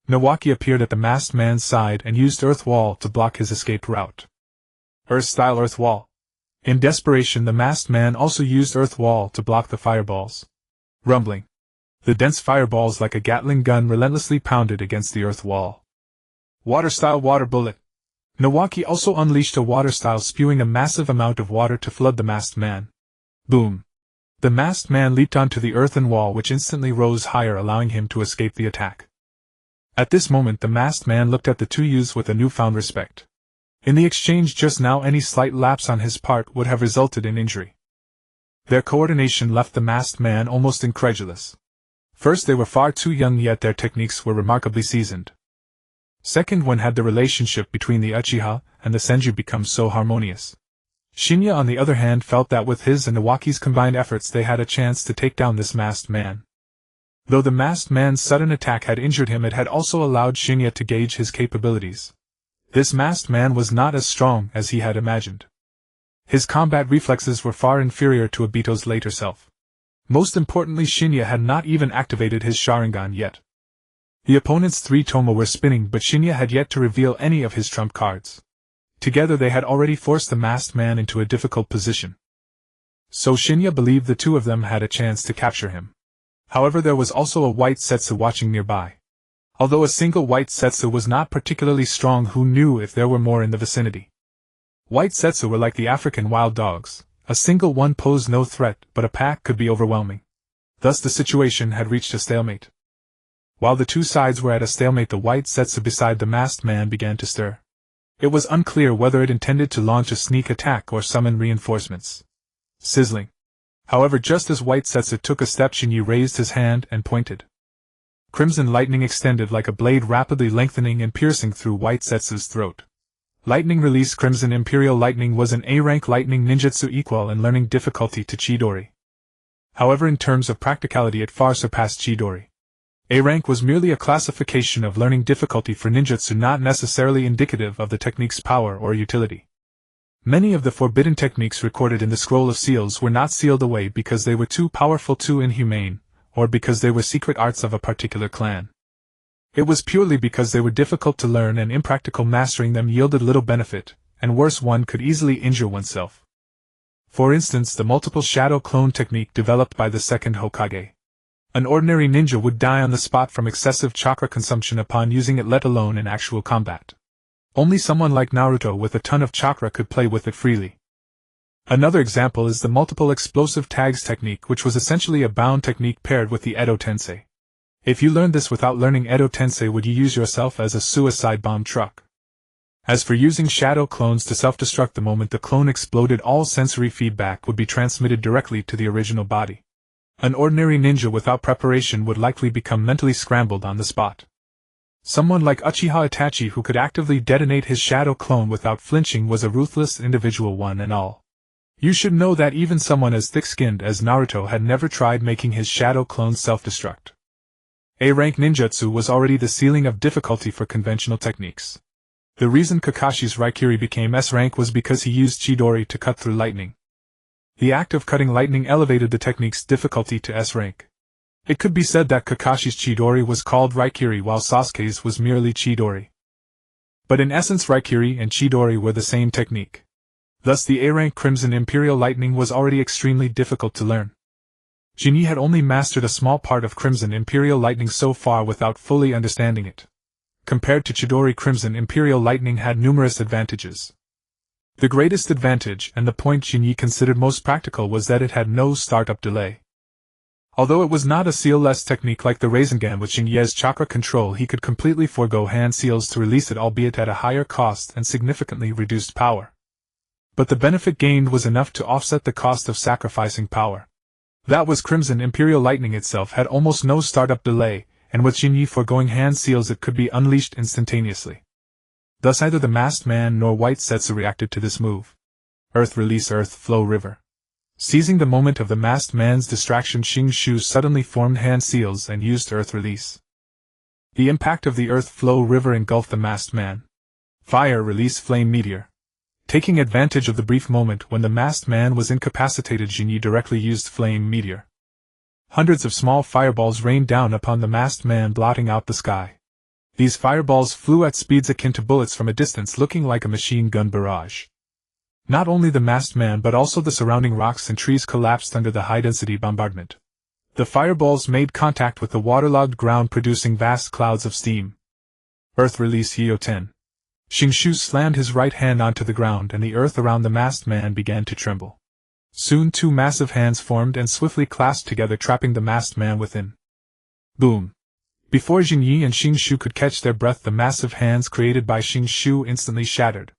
Nawaki appeared at the masked man's side and used earth wall to block his escape route. Earth-style earth wall. In desperation, the masked man also used earth wall to block the fireballs. Rumbling. The dense fireballs, like a Gatling gun, relentlessly pounded against the earth wall. Water-style water bullet. Nawaki also unleashed a water-style, spewing a massive amount of water to flood the masked man. Boom. The masked man leaped onto the earthen wall, which instantly rose higher, allowing him to escape the attack. At this moment, the masked man looked at the two youths with a newfound respect. In the exchange just now, any slight lapse on his part would have resulted in injury. Their coordination left the masked man almost incredulous. First, they were far too young, yet their techniques were remarkably seasoned. Second, when had the relationship between the Uchiha and the Senju become so harmonious? Shin'ya, on the other hand, felt that with his and Nawaki's combined efforts they had a chance to take down this masked man. Though the masked man's sudden attack had injured him, it had also allowed Shin'ya to gauge his capabilities. This masked man was not as strong as he had imagined. His combat reflexes were far inferior to Obito's later self. Most importantly, Shin'ya had not even activated his Sharingan yet. The opponent's three-tomoe were spinning, but Shin'ya had yet to reveal any of his trump cards. Together they had already forced the masked man into a difficult position. So Shin'ya believed the two of them had a chance to capture him. However, there was also a white setsu watching nearby. Although a single white setsu was not particularly strong, who knew if there were more in the vicinity? White setsu were like the African wild dogs. A single one posed no threat, but a pack could be overwhelming. Thus the situation had reached a stalemate. While the two sides were at a stalemate, the white setsu beside the masked man began to stir. It was unclear whether it intended to launch a sneak attack or summon reinforcements. Sizzling. However, just as white setsu took a step, Shin'ya raised his hand and pointed. Crimson lightning extended like a blade, rapidly lengthening and piercing through white setsu's throat. Lightning release. Crimson Imperial Lightning was an A-rank lightning ninjutsu equal in learning difficulty to Chidori. However, in terms of practicality it far surpassed Chidori. A-rank was merely a classification of learning difficulty for ninjutsu, not necessarily indicative of the technique's power or utility. Many of the forbidden techniques recorded in the Scroll of Seals were not sealed away because they were too powerful, too inhumane, or because they were secret arts of a particular clan. It was purely because they were difficult to learn and impractical. Mastering them yielded little benefit, and worse, one could easily injure oneself. For instance, the multiple shadow clone technique developed by the second Hokage. An ordinary ninja would die on the spot from excessive chakra consumption upon using it, let alone in actual combat. Only someone like Naruto with a ton of chakra could play with it freely. Another example is the multiple explosive tags technique, which was essentially a bound technique paired with the Edo Tensei. If you learned this without learning Edo Tensei, would you use yourself as a suicide bomb truck? As for using shadow clones to self-destruct, the moment the clone exploded, all sensory feedback would be transmitted directly to the original body. An ordinary ninja without preparation would likely become mentally scrambled on the spot. Someone like Uchiha Itachi, who could actively detonate his shadow clone without flinching, was a ruthless individual, one and all. You should know that even someone as thick-skinned as Naruto had never tried making his shadow clone self-destruct. A-rank ninjutsu was already the ceiling of difficulty for conventional techniques. The reason Kakashi's Raikiri became S-rank was because he used Chidori to cut through lightning. The act of cutting lightning elevated the technique's difficulty to S-rank. It could be said that Kakashi's Chidori was called Raikiri while Sasuke's was merely Chidori. But in essence, Raikiri and Chidori were the same technique. Thus the A-rank Crimson Imperial Lightning was already extremely difficult to learn. Shin'ya had only mastered a small part of Crimson Imperial Lightning so far without fully understanding it. Compared to Chidori, Crimson Imperial Lightning had numerous advantages. The greatest advantage, and the point Shin'ya considered most practical, was that it had no startup delay. Although it was not a seal-less technique like the Rasengan with Xingye's chakra control, he could completely forego hand seals to release it, albeit at a higher cost and significantly reduced power. But the benefit gained was enough to offset the cost of sacrificing power. That was Crimson Imperial Lightning itself had almost no startup delay, and with Xingye foregoing hand seals it could be unleashed instantaneously. Thus neither the Masked Man nor White Setsu reacted to this move. Earth Release Earth Flow River. Seizing the moment of the Masked Man's distraction, Xingqiu suddenly formed hand seals and used Earth Release. The impact of the Earth Flow River engulfed the Masked Man. Fire Release Flame Meteor. Taking advantage of the brief moment when the Masked Man was incapacitated, Xingye directly used Flame Meteor. Hundreds of small fireballs rained down upon the Masked Man, blotting out the sky. These fireballs flew at speeds akin to bullets from a distance, looking like a machine gun barrage. Not only the Masked Man but also the surrounding rocks and trees collapsed under the high-density bombardment. The fireballs made contact with the waterlogged ground, producing vast clouds of steam. Earth Release Hyo-ten. Xingqiu slammed his right hand onto the ground and the earth around the Masked Man began to tremble. Soon two massive hands formed and swiftly clasped together, trapping the Masked Man within. Boom! Before Xingye and Xingqiu could catch their breath, the massive hands created by Xingqiu instantly shattered.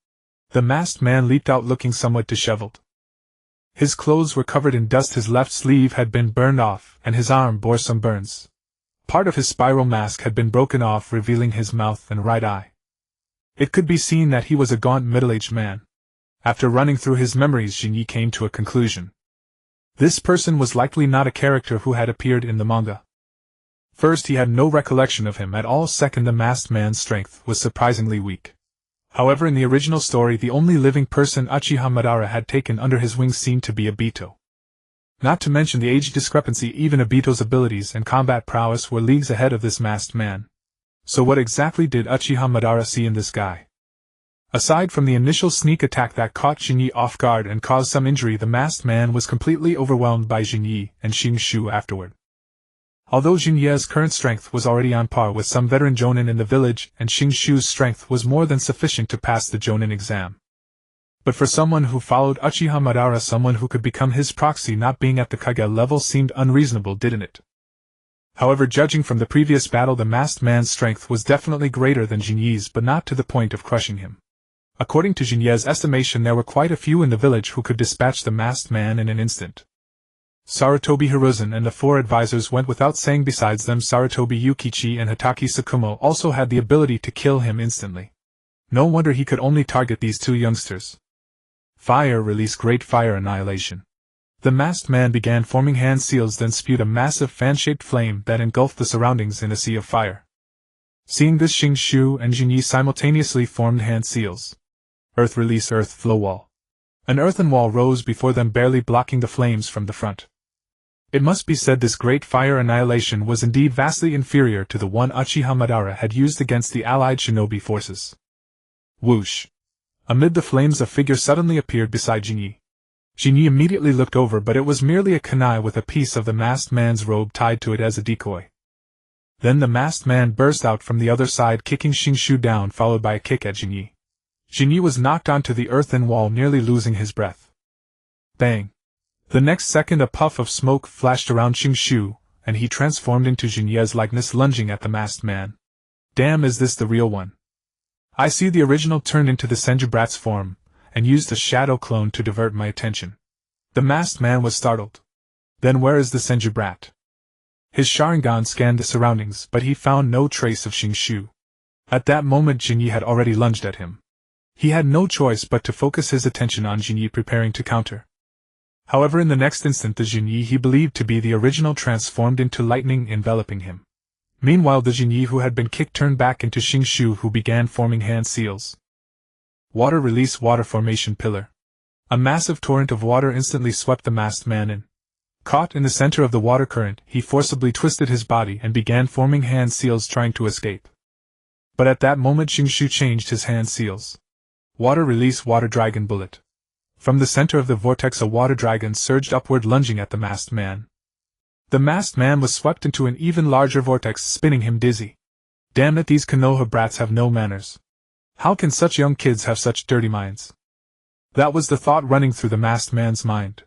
The Masked Man leaped out looking somewhat disheveled. His clothes were covered in dust, his left sleeve had been burned off, and his arm bore some burns. Part of his spiral mask had been broken off, revealing his mouth and right eye. It could be seen that he was a gaunt middle-aged man. After running through his memories, Xingye came to a conclusion. This person was likely not a character who had appeared in the manga. First, he had no recollection of him at all. Second, the Masked Man's strength was surprisingly weak. However, in the original story, the only living person Uchiha Madara had taken under his wing seemed to be Obito. Not to mention the age discrepancy, even Obito's abilities and combat prowess were leagues ahead of this Masked Man. So what exactly did Uchiha Madara see in this guy? Aside from the initial sneak attack that caught Xingye off guard and caused some injury, the Masked Man was completely overwhelmed by Xingye and Xingqiu afterward. Although Xingye's current strength was already on par with some veteran jonin in the village, and Xingqiu's strength was more than sufficient to pass the jonin exam. But for someone who followed Uchiha Madara, someone who could become his proxy not being at the Kage level seemed unreasonable, didn't it? However, judging from the previous battle, the Masked Man's strength was definitely greater than Xingye's, but not to the point of crushing him. According to Xingye's estimation, there were quite a few in the village who could dispatch the Masked Man in an instant. Sarutobi Hiruzen and the four advisors went without saying. Besides them, Sarutobi Yukichi and Hitaki Tsukumo also had the ability to kill him instantly. No wonder he could only target these two youngsters. Fire Release Great Fire Annihilation. The Masked Man began forming hand seals, then spewed a massive fan-shaped flame that engulfed the surroundings in a sea of fire. Seeing this, Xingqiu and Xingye simultaneously formed hand seals. Earth Release Earth Flow Wall. An earthen wall rose before them, barely blocking the flames from the front. It must be said this great fire annihilation was indeed vastly inferior to the one Uchiha Madara had used against the allied shinobi forces. Whoosh! Amid the flames a figure suddenly appeared beside Xingye. Xingye immediately looked over, but it was merely a kunai with a piece of the Masked Man's robe tied to it as a decoy. Then the Masked Man burst out from the other side, kicking Xingqiu down, followed by a kick at Xingye. Xingye was knocked onto the earthen wall, nearly losing his breath. Bang! The next second a puff of smoke flashed around Xingqiu, and he transformed into Xingye's likeness, lunging at the Masked Man. Damn, is this the real one? I see. The original turned into the Senju Brat's form, and used the shadow clone to divert my attention. The Masked Man was startled. Then where is the Senju Brat? His Sharingan scanned the surroundings, but he found no trace of Xingqiu. At that moment Xingye had already lunged at him. He had no choice but to focus his attention on Xingye, preparing to counter. However, in the next instant the Xingye he believed to be the original transformed into lightning, enveloping him. Meanwhile the Xingye who had been kicked turned back into Xingqiu, who began forming hand seals. Water Release Water Formation Pillar. A massive torrent of water instantly swept the Masked Man in. Caught in the center of the water current, he forcibly twisted his body and began forming hand seals, trying to escape. But at that moment Xingqiu changed his hand seals. Water Release Water Dragon Bullet. From the center of the vortex a water dragon surged upward, lunging at the Masked Man. The Masked Man was swept into an even larger vortex, spinning him dizzy. Damn it, these Konoha brats have no manners. How can such young kids have such dirty minds? That was the thought running through the Masked Man's mind.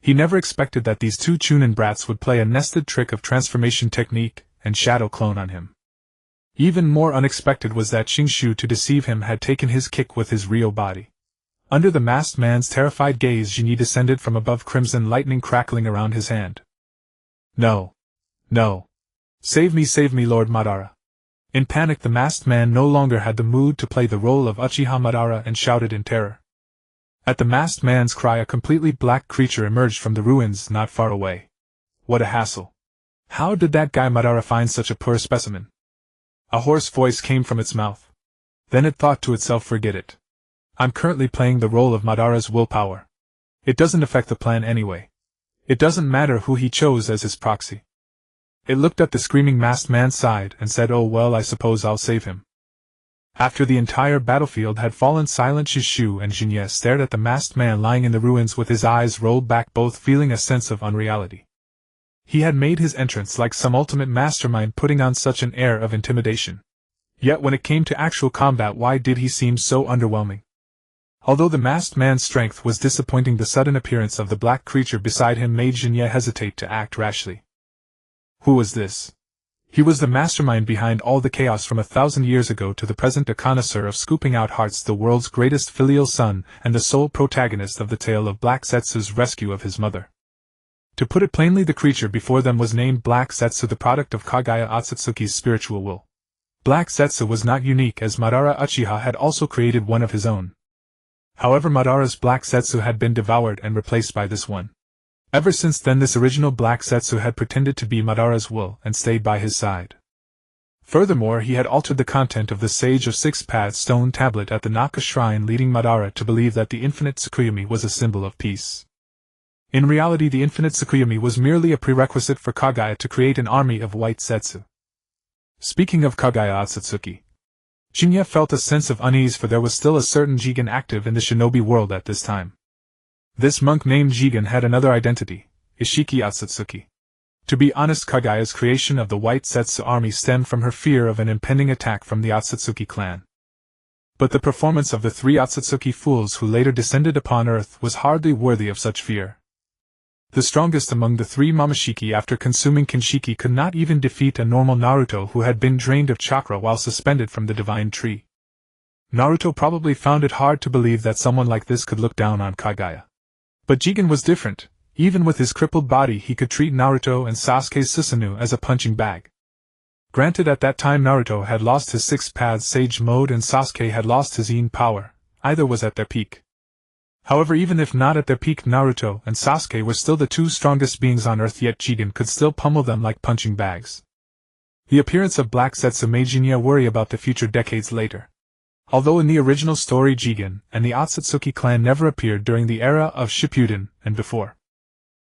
He never expected that these two Chunin brats would play a nested trick of transformation technique and shadow clone on him. Even more unexpected was that Xingshu, to deceive him, had taken his kick with his real body. Under the masked man's terrified gaze, Jinyi descended from above, crimson lightning crackling around his hand. No. No. Save me, Lord Madara. In panic, the masked man no longer had the mood to play the role of Uchiha Madara and shouted in terror. At the masked man's cry, a completely black creature emerged from the ruins not far away. What a hassle. How did that guy Madara find such a poor specimen? A hoarse voice came from its mouth. Then it thought to itself, forget it. I'm currently playing the role of Madara's willpower. It doesn't affect the plan anyway. It doesn't matter who he chose as his proxy. It looked at the screaming masked man's side and said, oh well, I suppose I'll save him. After the entire battlefield had fallen silent, Shishu and Jinyi stared at the masked man lying in the ruins with his eyes rolled back, both feeling a sense of unreality. He had made his entrance like some ultimate mastermind, putting on such an air of intimidation. Yet when it came to actual combat, why did he seem so underwhelming? Although the masked man's strength was disappointing, the sudden appearance of the black creature beside him made Jinyi hesitate to act rashly. Who was this? He was the mastermind behind all the chaos from 1,000 years ago to the present, a connoisseur of scooping out hearts, the world's greatest filial son, and the sole protagonist of the tale of Black Setsu's rescue of his mother. To put it plainly, the creature before them was named Black Setsu, the product of Kagaya Otsutsuki's spiritual will. Black Setsu was not unique, as Madara Uchiha had also created one of his own. However, Madara's Black Setsu had been devoured and replaced by this one. Ever since then, this original Black Setsu had pretended to be Madara's will and stayed by his side. Furthermore, he had altered the content of the Sage of Six Paths stone tablet at the Naka Shrine, leading Madara to believe that the infinite Tsukuyomi was a symbol of peace. In reality, the infinite Tsukuyomi was merely a prerequisite for Kagaya to create an army of white Setsu. Speaking of Kagaya Otsutsuki, Jinyi felt a sense of unease, for there was still a certain Jigen active in the shinobi world at this time. This monk named Jigen had another identity, Ishiki Otsutsuki. To be honest, Kagaya's creation of the white Setsu army stemmed from her fear of an impending attack from the Otsutsuki clan. But the performance of the three Otsutsuki fools who later descended upon Earth was hardly worthy of such fear. The strongest among the three Momoshiki, after consuming Kinshiki, could not even defeat a normal Naruto who had been drained of chakra while suspended from the divine tree. Naruto probably found it hard to believe that someone like this could look down on Kagaya. But Jigen was different. Even with his crippled body, he could treat Naruto and Sasuke's Susanoo as a punching bag. Granted, at that time Naruto had lost his Six Paths Sage mode and Sasuke had lost his Yin power. Either was at their peak. However, even if not at their peak, Naruto and Sasuke were still the two strongest beings on Earth, yet Jigen could still pummel them like punching bags. The appearance of Black Setsu made Jinyi worry about the future decades later. Although in the original story Jigen and the Otsutsuki clan never appeared during the era of Shippuden and before.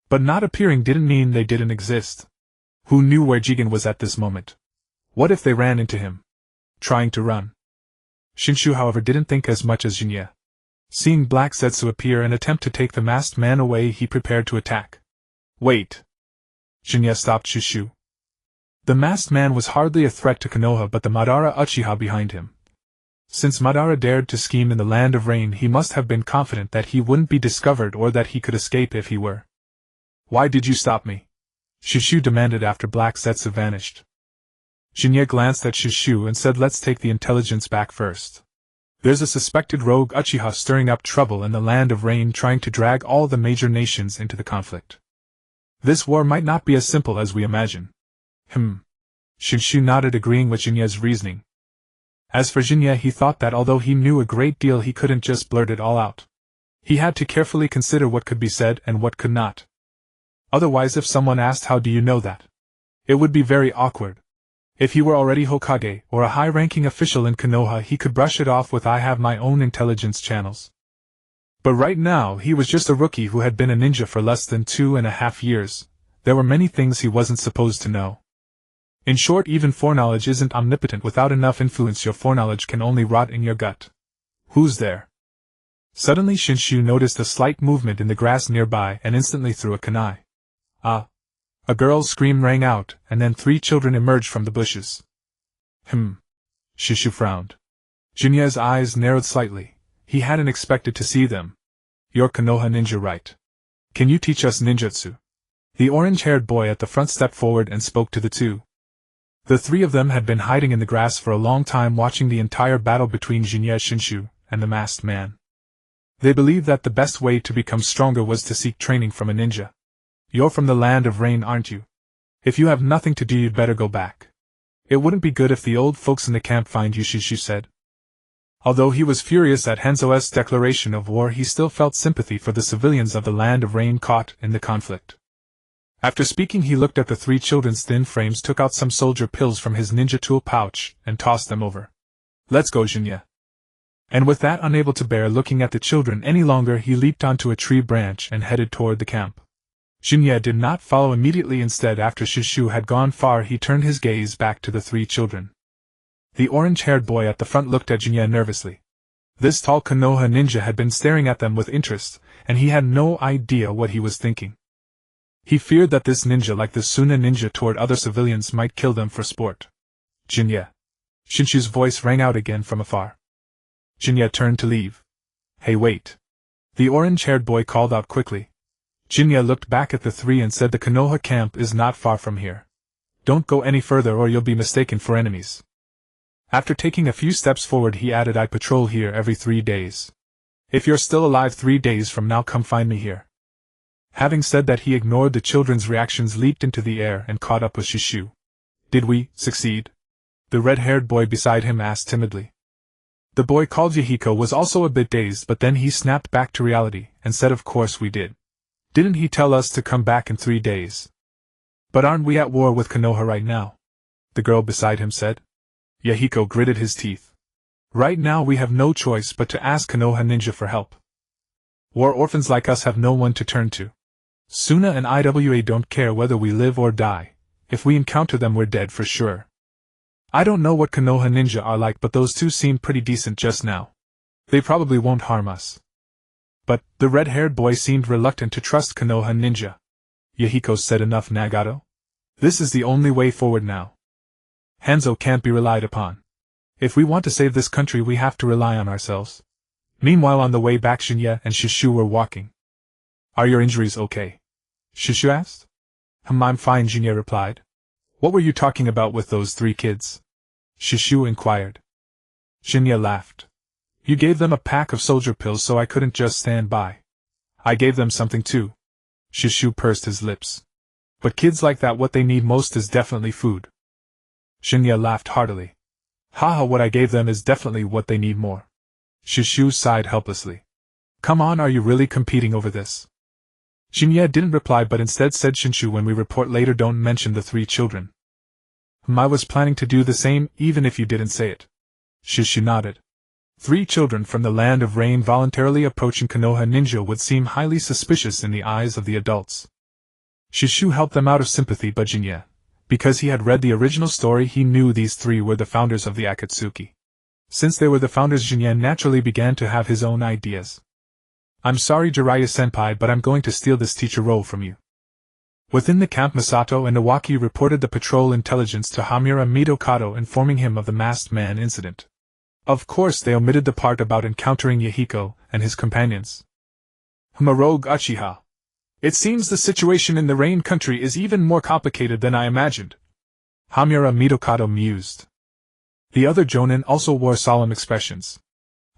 But not appearing didn't mean they didn't exist. Who knew where Jigen was at this moment? What if they ran into him? Trying to run. Shinshu, however, didn't think as much as Jinyi. Seeing Black Setsu appear and attempt to take the masked man away, he prepared to attack. Wait! Jinyi stopped Shushu. The masked man was hardly a threat to Konoha but the Madara Uchiha behind him. Since Madara dared to scheme in the Land of Rain, he must have been confident that he wouldn't be discovered or that he could escape if he were. Why did you stop me? Shushu demanded after Black Setsu vanished. Jinyi glanced at Shushu and said, let's take the intelligence back first. There's a suspected rogue Uchiha stirring up trouble in the Land of Rain, trying to drag all the major nations into the conflict. This war might not be as simple as we imagine. Shushu nodded, agreeing with Jinyi's reasoning. As for Jinyi, he thought that although he knew a great deal, he couldn't just blurt it all out. He had to carefully consider what could be said and what could not. Otherwise, if someone asked, how do you know that? It would be very awkward. If he were already Hokage or a high-ranking official in Konoha, he could brush it off with, I have my own intelligence channels. But right now, he was just a rookie who had been a ninja for less than 2.5 years. There were many things he wasn't supposed to know. In short, even foreknowledge isn't omnipotent. Without enough influence, your foreknowledge can only rot in your gut. Who's there? Suddenly Shinshu noticed a slight movement in the grass nearby and instantly threw a kunai. Ah! A girl's scream rang out, and then 3 children emerged from the bushes. Shinshu frowned. Jinyi's eyes narrowed slightly. He hadn't expected to see them. You're Konoha ninja, right? Can you teach us ninjutsu? The orange-haired boy at the front stepped forward and spoke to the two. The three of them had been hiding in the grass for a long time watching the entire battle between Uchiha Shin'ya and the masked man. They believed that the best way to become stronger was to seek training from a ninja. You're from the land of rain, aren't you? If you have nothing to do, you'd better go back. It wouldn't be good if the old folks in the camp find you, Shishu said. Although he was furious at Hanzo's declaration of war, he still felt sympathy for the civilians of the land of rain caught in the conflict. After speaking, he looked at the three children's thin frames, took out some soldier pills from his ninja tool pouch, and tossed them over. Let's go, Shin'ya. And with that, unable to bear looking at the children any longer, he leaped onto a tree branch and headed toward the camp. Shin'ya did not follow immediately. Instead, after Shishu had gone far, he turned his gaze back to the three children. The orange-haired boy at the front looked at Shin'ya nervously. This tall Konoha ninja had been staring at them with interest, and he had no idea what he was thinking. He feared that this ninja, like the Suna ninja toward other civilians, might kill them for sport. Shin'ya. Shinshu's voice rang out again from afar. Shin'ya turned to leave. Hey, wait. The orange-haired boy called out quickly. Shin'ya looked back at the three and said, the Konoha camp is not far from here. Don't go any further or you'll be mistaken for enemies. After taking a few steps forward, he added, I patrol here every 3 days. If you're still alive 3 days from now, come find me here. Having said that, he ignored the children's reactions, leaped into the air and caught up with Shishu. Did we succeed? The red-haired boy beside him asked timidly. The boy called Yahiko was also a bit dazed, but then he snapped back to reality and said, of course we did. Didn't he tell us to come back in 3 days? But aren't we at war with Konoha right now? The girl beside him said. Yahiko gritted his teeth. Right now we have no choice but to ask Konoha ninja for help. War orphans like us have no one to turn to. Suna and IWA don't care whether we live or die. If we encounter them, we're dead for sure. I don't know what Konoha ninja are like, but those two seem pretty decent just now. They probably won't harm us. But the red-haired boy seemed reluctant to trust Konoha ninja. Yahiko said, enough, Nagato. This is the only way forward now. Hanzo can't be relied upon. If we want to save this country, we have to rely on ourselves. Meanwhile, on the way back, Shin'ya and Shishu were walking. Are your injuries okay? Shishu asked. I'm fine, Shin'ya replied. What were you talking about with those 3 kids? Shishu inquired. Shin'ya laughed. You gave them a pack of soldier pills, so I couldn't just stand by. I gave them something too. Shishu pursed his lips. But kids like that, what they need most is definitely food. Shin'ya laughed heartily. Haha, what I gave them is definitely what they need more. Shishu sighed helplessly. Come on, are you really competing over this? Shin'ya didn't reply, but instead said, Shinshu, when we report later, don't mention the 3 children. I was planning to do the same, even if you didn't say it. Shishu nodded. 3 children from the land of rain voluntarily approaching Konoha ninja would seem highly suspicious in the eyes of the adults. Shishu helped them out of sympathy, but Shin'ya, because he had read the original story, he knew these 3 were the founders of the Akatsuki. Since they were the founders, Shin'ya naturally began to have his own ideas. I'm sorry, Jiraiya-senpai, but I'm going to steal this teacher role from you. Within the camp, Masato and Iwaki reported the patrol intelligence to Homura Mitokado, informing him of the masked man incident. Of course, they omitted the part about encountering Yahiko and his companions. A rogue Uchiha. It seems the situation in the Rain Country is even more complicated than I imagined. Homura Mitokado mused. The other Jonin also wore solemn expressions.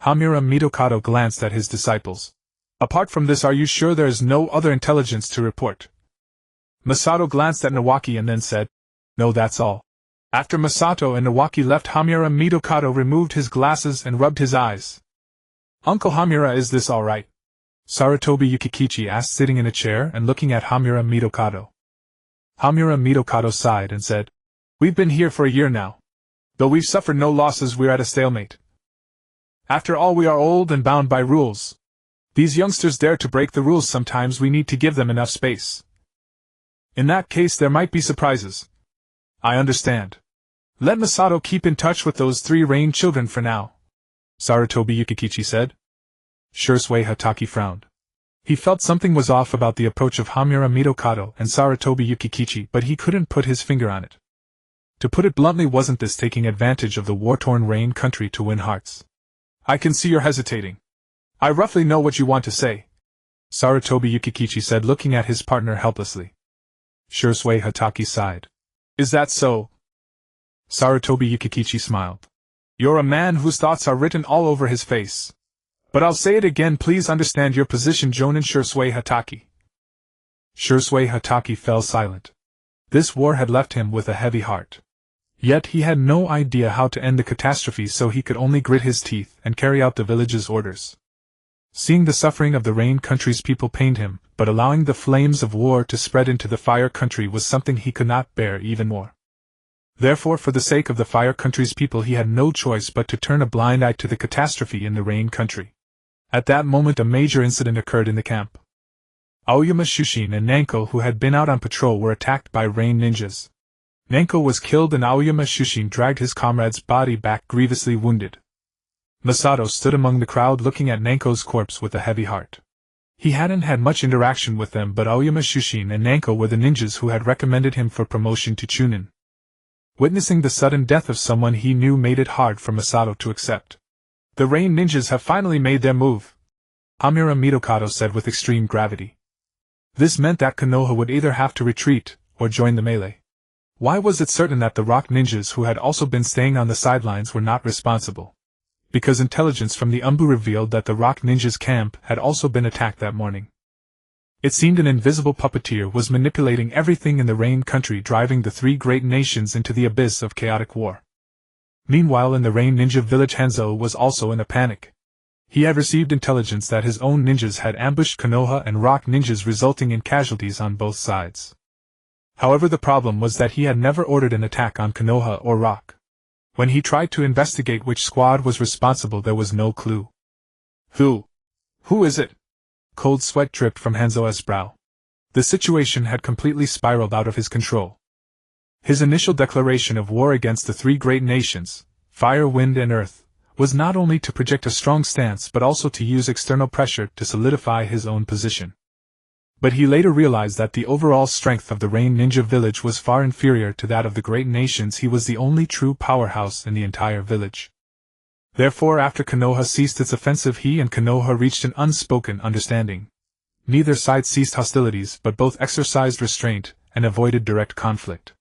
Homura Mitokado glanced at his disciples. Apart from this, are you sure there is no other intelligence to report? Masato glanced at Iwaki and then said, No, that's all. After Masato and Iwaki left, Homura Mitokado removed his glasses and rubbed his eyes. Uncle Homura, is this all right? Sarutobi Yukikichi asked, sitting in a chair and looking at Homura Mitokado. Homura Mitokado sighed and said, We've been here for a year now. Though we've suffered no losses, we're at a stalemate. After all, we are old and bound by rules. These youngsters dare to break the rules. Sometimes we need to give them enough space. In that case, there might be surprises. I understand. Let Masato keep in touch with those 3 Rain children for now, Sarutobi Yukikichi said. Shursui Hataki frowned. He felt something was off about the approach of Homura Mitokado and Sarutobi Yukikichi, but he couldn't put his finger on it. To put it bluntly, wasn't this taking advantage of the war-torn Rain country to win hearts? I can see you're hesitating. I roughly know what you want to say. Sarutobi Yukikichi said, looking at his partner helplessly. Shursui Hatake sighed. Is that so? Sarutobi Yukikichi smiled. You're a man whose thoughts are written all over his face. But I'll say it again, please understand your position, Jonin Shursui Hatake. Shursui Hatake fell silent. This war had left him with a heavy heart. Yet he had no idea how to end the catastrophe, so he could only grit his teeth and carry out the village's orders. Seeing the suffering of the Rain Country's people pained him, but allowing the flames of war to spread into the Fire Country was something he could not bear even more. Therefore, for the sake of the Fire Country's people, he had no choice but to turn a blind eye to the catastrophe in the Rain Country. At that moment, a major incident occurred in the camp. Aoyama Shushin and Nanko, who had been out on patrol, were attacked by rain ninjas. Nanko was killed and Aoyama Shushin dragged his comrade's body back grievously wounded. Masato stood among the crowd looking at Nanko's corpse with a heavy heart. He hadn't had much interaction with them, but Aoyama Shushin and Nanko were the ninjas who had recommended him for promotion to Chunin. Witnessing the sudden death of someone he knew made it hard for Masato to accept. The rain ninjas have finally made their move, Amira Mitokado said with extreme gravity. This meant that Konoha would either have to retreat or join the melee. Why was it certain that the rock ninjas who had also been staying on the sidelines were not responsible? Because intelligence from the Umbu revealed that the rock ninjas' camp had also been attacked that morning. It seemed an invisible puppeteer was manipulating everything in the Rain Country, driving the three great nations into the abyss of chaotic war. Meanwhile, in the Rain Ninja village, Hanzo was also in a panic. He had received intelligence that his own ninjas had ambushed Konoha and rock ninjas, resulting in casualties on both sides. However, the problem was that he had never ordered an attack on Konoha or rock. When he tried to investigate which squad was responsible, there was no clue. Who is it? Cold sweat dripped from Hanzo's brow. The situation had completely spiraled out of his control. His initial declaration of war against the three great nations, fire, wind, and earth, was not only to project a strong stance but also to use external pressure to solidify his own position. But he later realized that the overall strength of the Rain Ninja village was far inferior to that of the great nations. He was the only true powerhouse in the entire village. Therefore, after Konoha ceased its offensive, he and Konoha reached an unspoken understanding. Neither side ceased hostilities, but both exercised restraint and avoided direct conflict.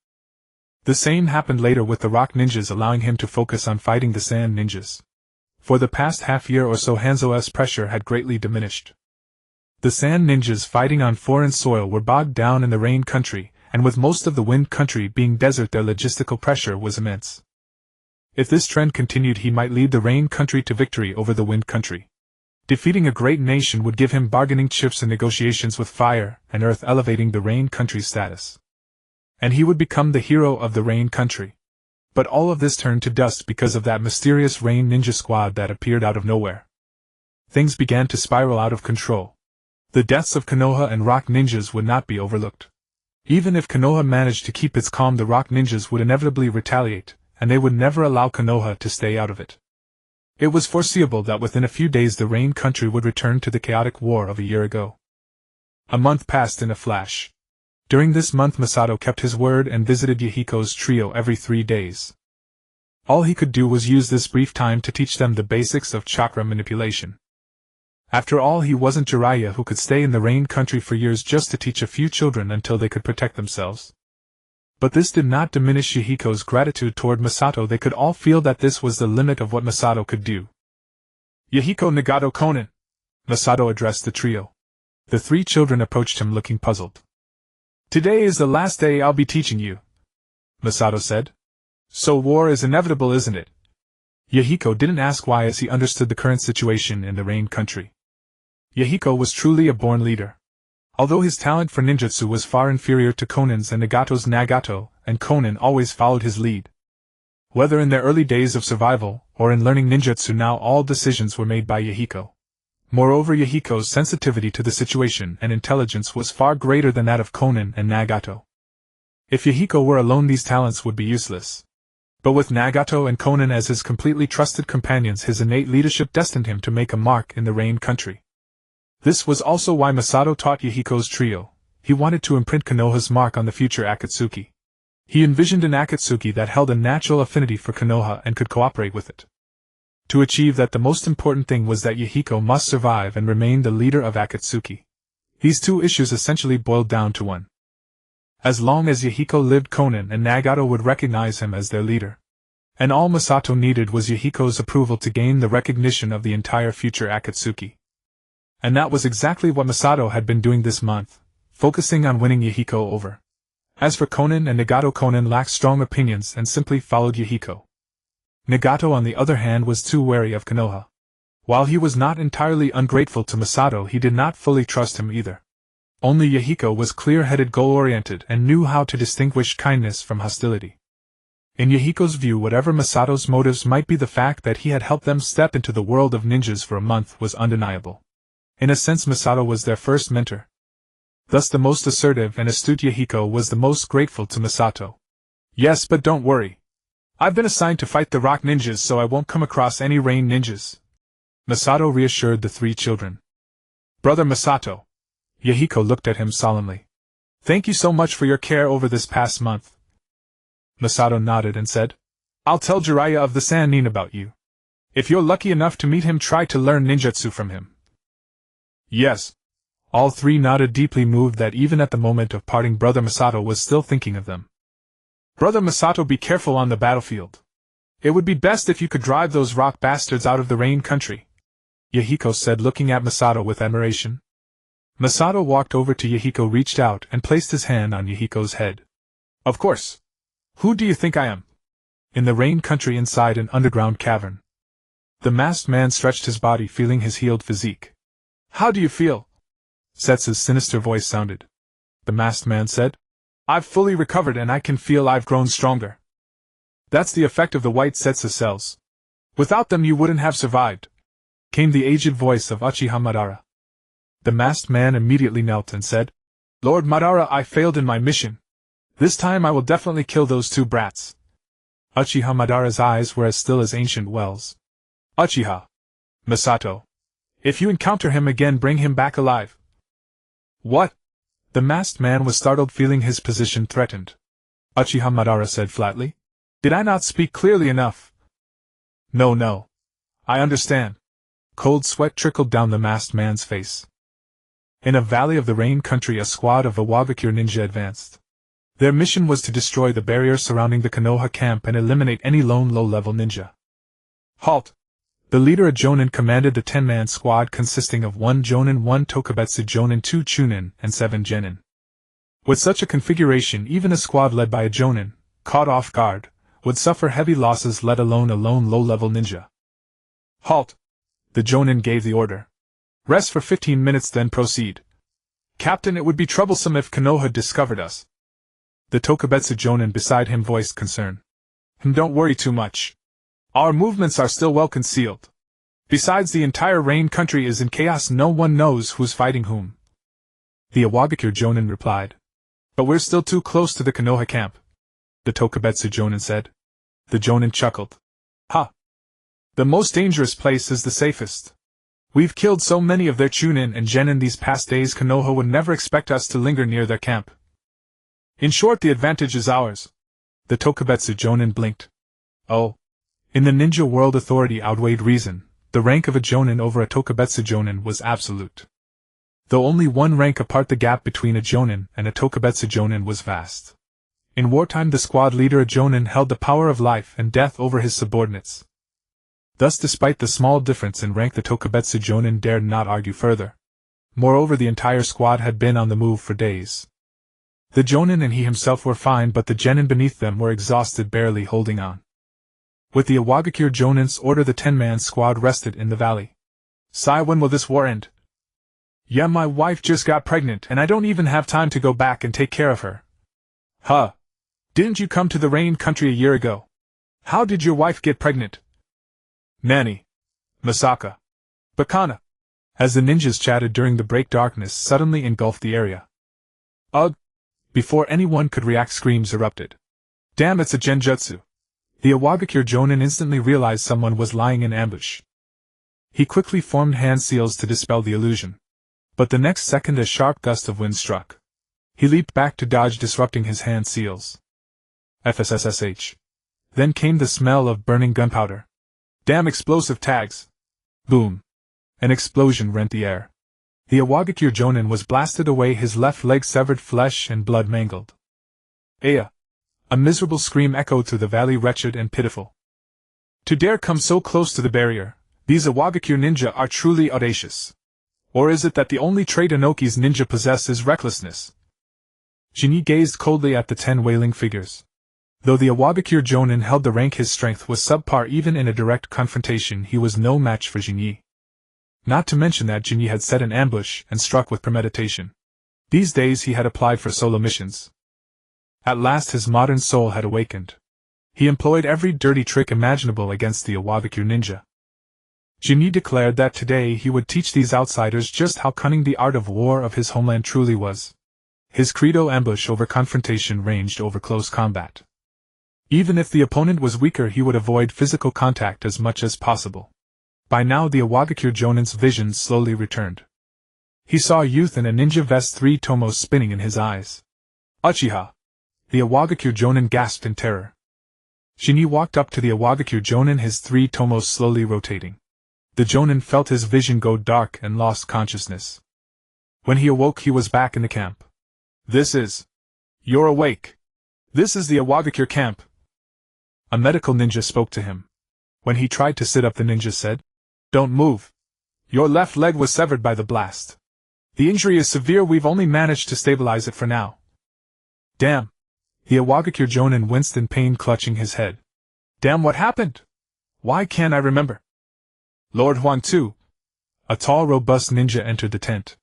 The same happened later with the rock ninjas, allowing him to focus on fighting the sand ninjas. For the past half year or so, Hanzo's pressure had greatly diminished. The sand ninjas fighting on foreign soil were bogged down in the Rain Country, and with most of the Wind Country being desert, their logistical pressure was immense. If this trend continued, he might lead the Rain Country to victory over the Wind Country. Defeating a great nation would give him bargaining chips in negotiations with fire and earth, elevating the Rain Country's status. And he would become the hero of the Rain Country. But all of this turned to dust because of that mysterious Rain Ninja squad that appeared out of nowhere. Things began to spiral out of control. The deaths of Konoha and rock ninjas would not be overlooked. Even if Konoha managed to keep its calm, the rock ninjas would inevitably retaliate, and they would never allow Konoha to stay out of it. It was foreseeable that within a few days the Rain Country would return to the chaotic war of a year ago. A month passed in a flash. During this month, Masato kept his word and visited Yahiko's trio every 3 days. All he could do was use this brief time to teach them the basics of chakra manipulation. After all, he wasn't Jiraiya, who could stay in the Rain Country for years just to teach a few children until they could protect themselves. But this did not diminish Yahiko's gratitude toward Masato. They could all feel that this was the limit of what Masato could do. Yahiko, Nagato, Konan, Masato addressed the trio. The 3 children approached him looking puzzled. Today is the last day I'll be teaching you, Masato said. So war is inevitable, isn't it? Yahiko didn't ask why, as he understood the current situation in the Rain Country. Yahiko was truly a born leader. Although his talent for ninjutsu was far inferior to Konan's and Nagato's, Nagato and Konan always followed his lead. Whether in their early days of survival or in learning ninjutsu, now all decisions were made by Yahiko. Moreover, Yahiko's sensitivity to the situation and intelligence was far greater than that of Konan and Nagato. If Yahiko were alone, these talents would be useless. But with Nagato and Konan as his completely trusted companions, his innate leadership destined him to make a mark in the Rain Country. This was also why Masato taught Yahiko's trio. He wanted to imprint Konoha's mark on the future Akatsuki. He envisioned an Akatsuki that held a natural affinity for Konoha and could cooperate with it. To achieve that, the most important thing was that Yahiko must survive and remain the leader of Akatsuki. These two issues essentially boiled down to one. As long as Yahiko lived, Konan and Nagato would recognize him as their leader. And all Masato needed was Yahiko's approval to gain the recognition of the entire future Akatsuki. And that was exactly what Masato had been doing this month, focusing on winning Yahiko over. As for Konan and Nagato, Konan lacked strong opinions and simply followed Yahiko. Nagato, on the other hand, was too wary of Konoha. While he was not entirely ungrateful to Masato, he did not fully trust him either. Only Yahiko was clear-headed, goal-oriented, and knew how to distinguish kindness from hostility. In Yahiko's view, whatever Masato's motives might be, the fact that he had helped them step into the world of ninjas for a month was undeniable. In a sense, Masato was their first mentor. Thus the most assertive and astute Yahiko was the most grateful to Masato. Yes, but don't worry. I've been assigned to fight the rock ninjas, so I won't come across any rain ninjas. Masato reassured the three children. Brother Masato. Yahiko looked at him solemnly. Thank you so much for your care over this past month. Masato nodded and said, I'll tell Jiraiya of the Sannin about you. If you're lucky enough to meet him, try to learn ninjutsu from him. Yes. All three nodded, deeply moved that even at the moment of parting, Brother Masato was still thinking of them. Brother Masato, be careful on the battlefield. It would be best if you could drive those rock bastards out of the rain country, Yahiko said, looking at Masato with admiration. Masato walked over to Yahiko, reached out, and placed his hand on Yahiko's head. Of course. Who do you think I am? In the rain country, inside an underground cavern. The masked man stretched his body, feeling his healed physique. How do you feel? Setsu's sinister voice sounded. The masked man said, I've fully recovered and I can feel I've grown stronger. That's the effect of the white Setsu cells. Without them you wouldn't have survived, came the aged voice of Uchiha Madara. The masked man immediately knelt and said, Lord Madara, I failed in my mission. This time I will definitely kill those two brats. Uchiha Madara's eyes were as still as ancient wells. Uchiha Masato. If you encounter him again, bring him back alive. What? The masked man was startled, feeling his position threatened. Uchiha Madara said flatly, Did I not speak clearly enough? No. I understand. Cold sweat trickled down the masked man's face. In a valley of the rain country, a squad of Awagakure ninja advanced. Their mission was to destroy the barrier surrounding the Konoha camp and eliminate any lone low-level ninja. Halt! The leader, a Jonin, commanded the 10-man squad consisting of 1 Jonin, 1 Tokubetsu Jonin, 2 Chunin, and 7 Genin. With such a configuration, even a squad led by a Jonin, caught off guard, would suffer heavy losses, let alone a lone low-level ninja. Halt! The Jonin gave the order. Rest for 15 minutes, then proceed. Captain, it would be troublesome if Konoha discovered us. The Tokubetsu Jonin beside him voiced concern. Don't worry too much. Our movements are still well concealed. Besides, the entire rain country is in chaos, no one knows who's fighting whom. The Awagakure Jonin replied. But we're still too close to the Konoha camp, the Tokubetsu Jonin said. The Jonin chuckled. Ha! The most dangerous place is the safest. We've killed so many of their Chunin and Genin these past days, Konoha would never expect us to linger near their camp. In short, the advantage is ours. The Tokubetsu Jonin blinked. Oh. In the ninja world, authority outweighed reason. The rank of a Jonin over a Tokubetsu Jonin was absolute. Though only 1 rank apart, the gap between a Jonin and a Tokubetsu Jonin was vast. In wartime, the squad leader, a Jonin, held the power of life and death over his subordinates. Thus, despite the small difference in rank, the Tokubetsu Jonin dared not argue further. Moreover, the entire squad had been on the move for days. The Jonin and he himself were fine, but the Genin beneath them were exhausted, barely holding on. With the Awagakure Jonin's order, the 10-man squad rested in the valley. Sai, when will this war end? Yeah, my wife just got pregnant and I don't even have time to go back and take care of her. Huh. Didn't you come to the rain country a year ago? How did your wife get pregnant? Nani. Masaka. Bakana. As the ninjas chatted during the break, darkness suddenly engulfed the area. Ugh! Before anyone could react, screams erupted. Damn, it's a genjutsu. The Awagakure Jonin instantly realized someone was lying in ambush. He quickly formed hand seals to dispel the illusion. But the next second a sharp gust of wind struck. He leaped back to dodge, disrupting his hand seals. FSSSH. Then came the smell of burning gunpowder. Damn explosive tags! Boom! An explosion rent the air. The Awagakure Jonin was blasted away, his left leg severed, flesh and blood mangled. Aya! A miserable scream echoed through the valley, wretched and pitiful. To dare come so close to the barrier, these Awagakure ninja are truly audacious. Or is it that the only trait Inoki's ninja possess is recklessness? Jinyi gazed coldly at the 10 wailing figures. Though the Awagakure Jonin held the rank, his strength was subpar. Even in a direct confrontation he was no match for Jinyi. Not to mention that Jinyi had set an ambush and struck with premeditation. These days he had applied for solo missions. At last his modern soul had awakened. He employed every dirty trick imaginable against the Awagakure ninja. Jinyi declared that today he would teach these outsiders just how cunning the art of war of his homeland truly was. His credo: ambush over confrontation, ranged over close combat. Even if the opponent was weaker, he would avoid physical contact as much as possible. By now the Awagakure Jonin's vision slowly returned. He saw a youth in a ninja vest, three-tomoe spinning in his eyes. Uchiha! The Awagakure Jonin gasped in terror. Jinyi walked up to the Awagakure Jonin, his three-tomoe slowly rotating. The Jonin felt his vision go dark and lost consciousness. When he awoke, he was back in the camp. You're awake. This is the Awagakure camp. A medical ninja spoke to him. When he tried to sit up, the ninja said, "Don't move. Your left leg was severed by the blast. The injury is severe, we've only managed to stabilize it for now." Damn! The Awagakure Jonin winced in pain, clutching his head. Damn, what happened? Why can't I remember? Lord Huan Tu! A tall, robust ninja entered the tent.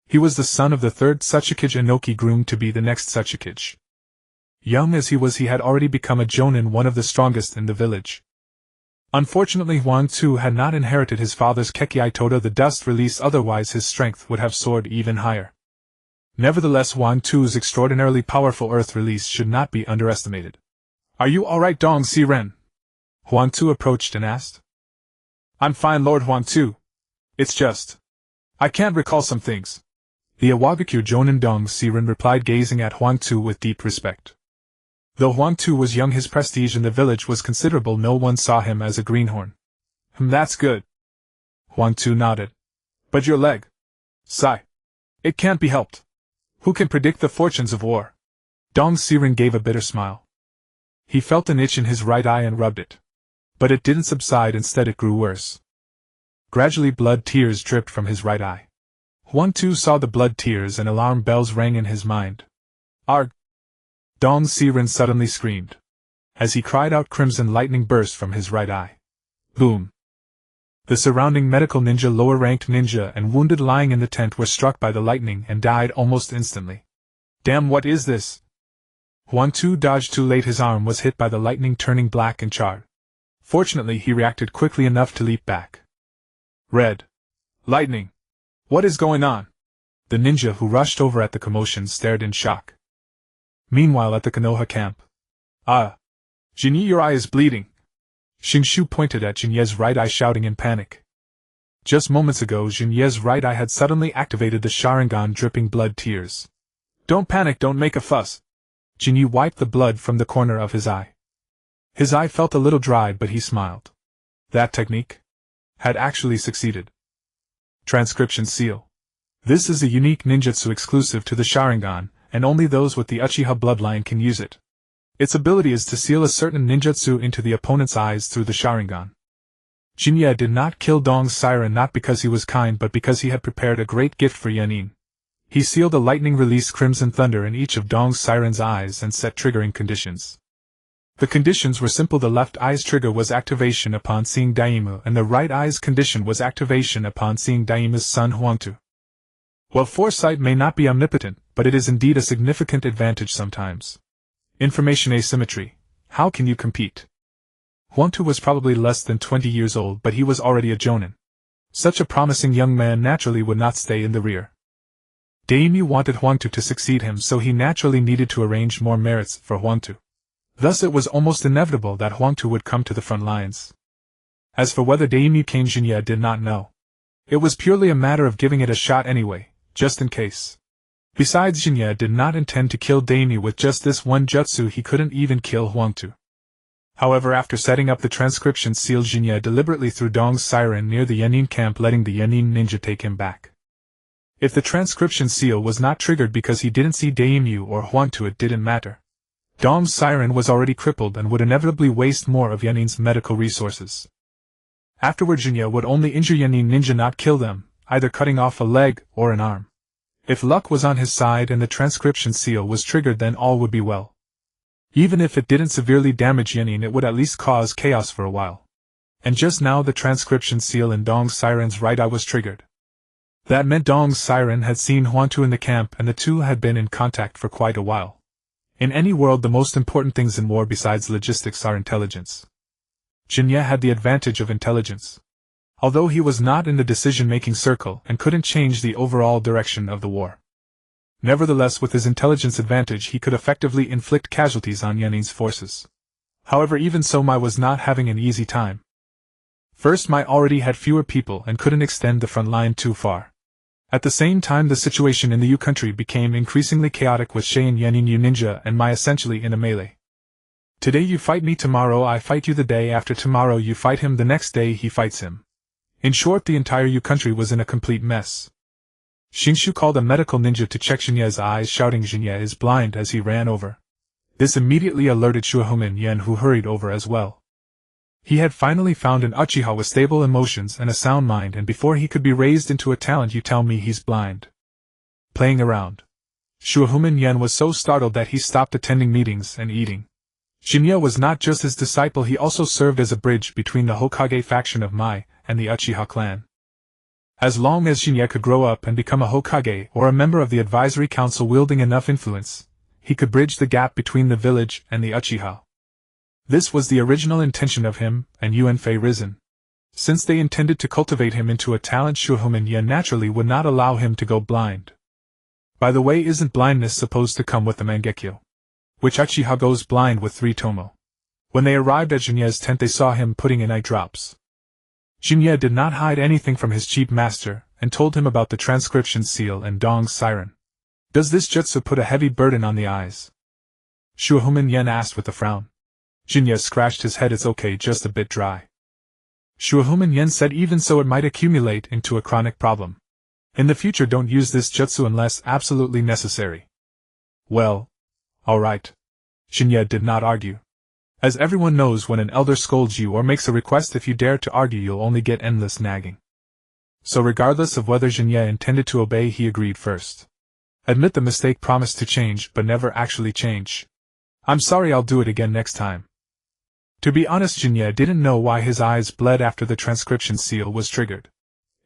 He was the son of the third Tsuchikage Inoki, groomed to be the next Tsuchikage. Young as he was, he had already become a Jonin, one of the strongest in the village. Unfortunately, Huan Tu had not inherited his father's Kekkei Toda, the dust release, otherwise his strength would have soared even higher. Nevertheless, Huan Tu's extraordinarily powerful earth release should not be underestimated. "Are you alright, Dong Si Ren?" Huan Tu approached and asked. "I'm fine, Lord Huan Tu. It's just I can't recall some things." The Awagakure Jonin Dong Si Ren replied, gazing at Huan Tu with deep respect. Though Huan Tu was young, his prestige in the village was considerable. No one saw him as a greenhorn. That's good." Huan Tu nodded. "But your leg? Sigh. It can't be helped. Who can predict the fortunes of war?" Dong Si Ren gave a bitter smile. He felt an itch in his right eye and rubbed it. But it didn't subside, instead it grew worse. Gradually blood tears dripped from his right eye. Huan Tu saw the blood tears and alarm bells rang in his mind. "Arg!" Dong Si Ren suddenly screamed. As he cried out, crimson lightning burst from his right eye. Boom! The surrounding medical ninja, lower-ranked ninja, and wounded lying in the tent were struck by the lightning and died almost instantly. Damn, what is this? Huan Tu dodged too late. His arm was hit by the lightning, turning black and charred. Fortunately, he reacted quickly enough to leap back. Red lightning! What is going on? The ninja who rushed over at the commotion stared in shock. Meanwhile, at the Konoha camp. "Ah! Jinyi, your eye is bleeding." Shinshu pointed at Jinye's right eye, shouting in panic. Just moments ago, Jinye's right eye had suddenly activated the Sharingan, dripping blood tears. "Don't panic, don't make a fuss." Jinyi wiped the blood from the corner of his eye. His eye felt a little dry, but he smiled. That technique had actually succeeded. Transcription seal. This is a unique ninjutsu exclusive to the Sharingan, and only those with the Uchiha bloodline can use it. Its ability is to seal a certain ninjutsu into the opponent's eyes through the Sharingan. Jinye did not kill Dong Si Ren not because he was kind, but because he had prepared a great gift for Yanin. He sealed a lightning release crimson thunder in each of Dong Si Ren's eyes and set triggering conditions. The conditions were simple. The left eye's trigger was activation upon seeing Daimu, and the right eye's condition was activation upon seeing Daimu's son Huangtu. Well, foresight may not be omnipotent, but it is indeed a significant advantage sometimes. Information asymmetry. How can you compete? Huangtu was probably less than 20 years old, but he was already a jonin. Such a promising young man naturally would not stay in the rear. Daimu wanted Huangtu to succeed him, so he naturally needed to arrange more merits for Huangtu. Thus it was almost inevitable that Huangtu would come to the front lines. As for whether Daimu came, Jinye did not know. It was purely a matter of giving it a shot anyway, just in case. Besides, Jinye did not intend to kill Daimu with just this one jutsu. He couldn't even kill Huangtu. However, after setting up the transcription seal, Jinye deliberately threw Dong's siren near the Yanin camp, letting the Yanin ninja take him back. If the transcription seal was not triggered because he didn't see Daimyo or Hwanto, it didn't matter. Dong's siren was already crippled and would inevitably waste more of Yanin's medical resources. Afterward, Shin'ya would only injure Yanin ninja, not kill them, either cutting off a leg or an arm. If luck was on his side and the transcription seal was triggered, then all would be well. Even if it didn't severely damage Yanin, it would at least cause chaos for a while. And just now the transcription seal in Dong's siren's right eye was triggered. That meant Dong's siren had seen Hwanto in the camp and the two had been in contact for quite a while. In any world, the most important things in war besides logistics are intelligence. Shin'ya had the advantage of intelligence. Although he was not in the decision-making circle and couldn't change the overall direction of the war. Nevertheless, with his intelligence advantage, he could effectively inflict casualties on Yanin's forces. However, even so, Mai was not having an easy time. First, Mai already had fewer people and couldn't extend the front line too far. At the same time, the situation in the U country became increasingly chaotic, with Shay and Yanin U ninja and Mai essentially in a melee. Today you fight me, tomorrow I fight you, the day after tomorrow you fight him, the next day he fights him. In short, the entire U country was in a complete mess. Shinshu called a medical ninja to check Shin'ya's eyes, shouting, "Shin'ya is blind," as he ran over. This immediately alerted Shuohumin-yen, who hurried over as well. He had finally found an Uchiha with stable emotions and a sound mind, and before he could be raised into a talent, you tell me he's blind. Playing around. Shuohumin-yen was so startled that he stopped attending meetings and eating. Shin'ya was not just his disciple, he also served as a bridge between the Hokage faction of Mai and the Uchiha clan. As long as Shin'ya could grow up and become a Hokage or a member of the advisory council wielding enough influence, he could bridge the gap between the village and the Uchiha. This was the original intention of him and Yuanfei Risen. Since they intended to cultivate him into a talent, Shuohumin-yen naturally would not allow him to go blind. By the way, isn't blindness supposed to come with the Mangekyo? Which Uchiha goes blind with three-tomoe? When they arrived at Shin'ya's tent, they saw him putting in eye drops. Shin'ya did not hide anything from his chief master, and told him about the transcription seal and Dong's siren. Does this jutsu put a heavy burden on the eyes? Shuohumin-yen asked with a frown. Shin'ya scratched his head. It's okay, just a bit dry. Shuohumin-yen said, even so it might accumulate into a chronic problem. In the future, don't use this jutsu unless absolutely necessary. Well, alright. Shin'ya did not argue. As everyone knows, when an elder scolds you or makes a request, if you dare to argue, you'll only get endless nagging. So regardless of whether Shin'ya intended to obey, he agreed first. Admit the mistake, promise to change, but never actually change. I'm sorry, I'll do it again next time. To be honest, Shin'ya didn't know why his eyes bled after the transcription seal was triggered.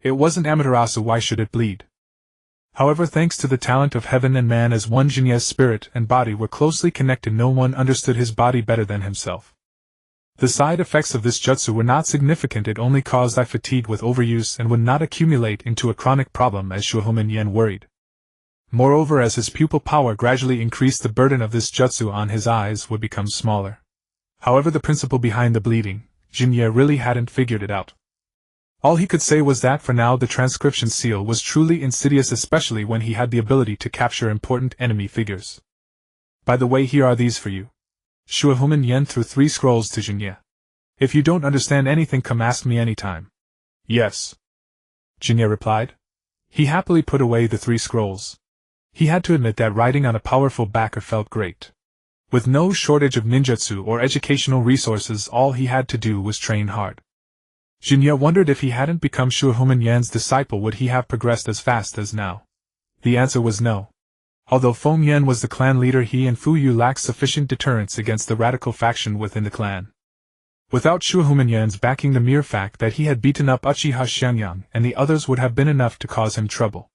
It wasn't Amaterasu, why should it bleed? However, thanks to the talent of heaven and man as one, Shin'ya's spirit and body were closely connected. No one understood his body better than himself. The side effects of this jutsu were not significant. It only caused eye fatigue with overuse and would not accumulate into a chronic problem, as Shuohumin-yen worried. Moreover, as his pupil power gradually increased, the burden of this jutsu on his eyes would become smaller. However, the principle behind the bleeding, Shin'ya really hadn't figured it out. All he could say was that for now the transcription seal was truly insidious, especially when he had the ability to capture important enemy figures. By the way, here are these for you. Shuohumin-yen threw 3 scrolls to Shin'ya. If you don't understand anything, come ask me anytime. Yes. Shin'ya replied. He happily put away the 3 scrolls. He had to admit that riding on a powerful backer felt great. With no shortage of ninjutsu or educational resources, all he had to do was train hard. Shin'ya wondered if he hadn't become Shuohumin-yen's disciple, would he have progressed as fast as now? The answer was no. Although Feng Yen was the clan leader, he and Fu Yu lacked sufficient deterrence against the radical faction within the clan. Without Shuohumin-yen's backing, the mere fact that he had beaten up Uchiha Shin'ya and the others would have been enough to cause him trouble.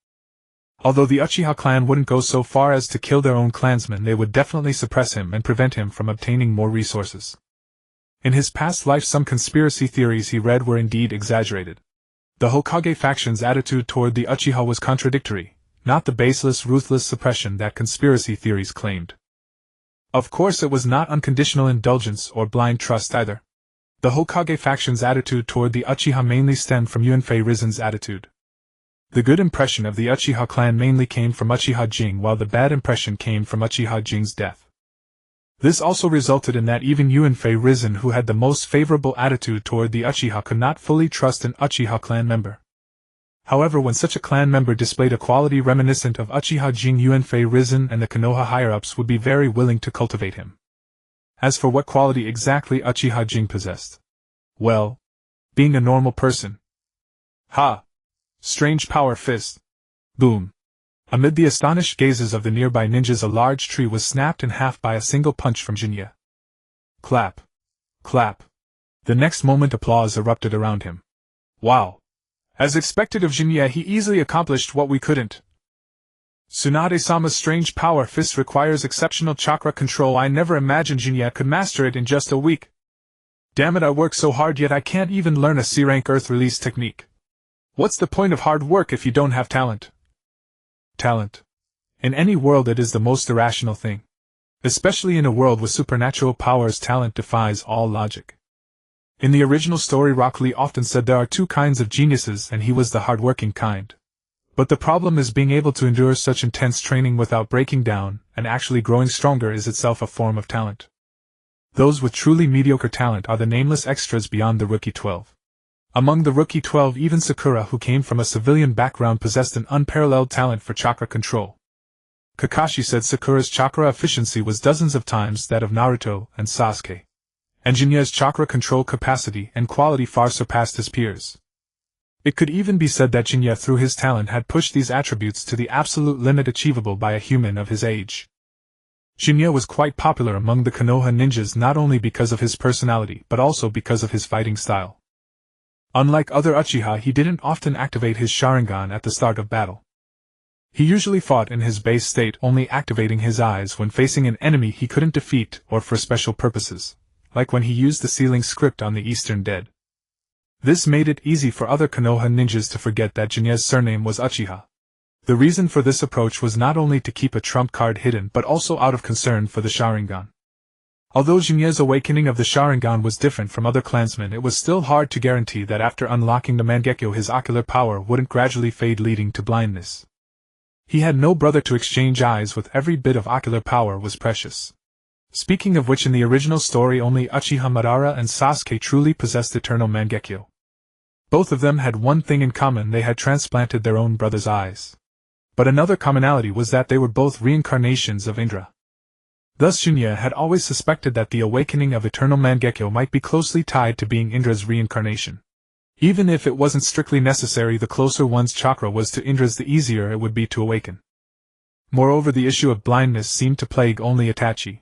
Although the Uchiha clan wouldn't go so far as to kill their own clansmen, they would definitely suppress him and prevent him from obtaining more resources. In his past life, some conspiracy theories he read were indeed exaggerated. The Hokage faction's attitude toward the Uchiha was contradictory, not the baseless, ruthless suppression that conspiracy theories claimed. Of course, it was not unconditional indulgence or blind trust either. The Hokage faction's attitude toward the Uchiha mainly stemmed from Yuanfei Risen's attitude. The good impression of the Uchiha clan mainly came from Uchiha Jing, while the bad impression came from Uchiha Jing's death. This also resulted in that even Yuanfei Risen, who had the most favorable attitude toward the Uchiha, could not fully trust an Uchiha clan member. However, when such a clan member displayed a quality reminiscent of Uchiha Jin'ya Risen and the Konoha higher-ups would be very willing to cultivate him. As for what quality exactly Uchiha Jin possessed, well, being a normal person. Ha! Strange power fist. Boom. Amid the astonished gazes of the nearby ninjas, a large tree was snapped in half by a single punch from Shin'ya. Clap. Clap. The next moment applause erupted around him. Wow! As expected of Shin'ya, he easily accomplished what we couldn't. Tsunade-sama's strange power fist requires exceptional chakra control. I never imagined Shin'ya could master it in just a week. Damn it, I work so hard yet I can't even learn a C-rank earth release technique. What's the point of hard work if you don't have talent? Talent. In any world it is the most irrational thing. Especially in a world with supernatural powers, talent defies all logic. In the original story, Rock Lee often said there are two kinds of geniuses and he was the hard-working kind. But the problem is being able to endure such intense training without breaking down and actually growing stronger is itself a form of talent. Those with truly mediocre talent are the nameless extras beyond the Rookie 12. Among the Rookie 12, even Sakura, who came from a civilian background, possessed an unparalleled talent for chakra control. Kakashi said Sakura's chakra efficiency was dozens of times that of Naruto and Sasuke. And Jinya's chakra control capacity and quality far surpassed his peers. It could even be said that Jinya, through his talent, had pushed these attributes to the absolute limit achievable by a human of his age. Shin'ya was quite popular among the Konoha ninjas not only because of his personality but also because of his fighting style. Unlike other Uchiha, he didn't often activate his Sharingan at the start of battle. He usually fought in his base state, only activating his eyes when facing an enemy he couldn't defeat or for special purposes, like when he used the sealing script on the Eastern Dead. This made it easy for other Konoha ninjas to forget that Jinya's surname was Uchiha. The reason for this approach was not only to keep a trump card hidden but also out of concern for the Sharingan. Although Jinya's awakening of the Sharingan was different from other clansmen, it was still hard to guarantee that after unlocking the Mangekyo his ocular power wouldn't gradually fade, leading to blindness. He had no brother to exchange eyes with. Every bit of ocular power was precious. Speaking of which, in the original story only Uchiha Madara and Sasuke truly possessed eternal Mangekyo. Both of them had one thing in common: they had transplanted their own brother's eyes. But another commonality was that they were both reincarnations of Indra. Thus Shin'ya had always suspected that the awakening of eternal Mangekyo might be closely tied to being Indra's reincarnation. Even if it wasn't strictly necessary, the closer one's chakra was to Indra's, the easier it would be to awaken. Moreover, the issue of blindness seemed to plague only Itachi.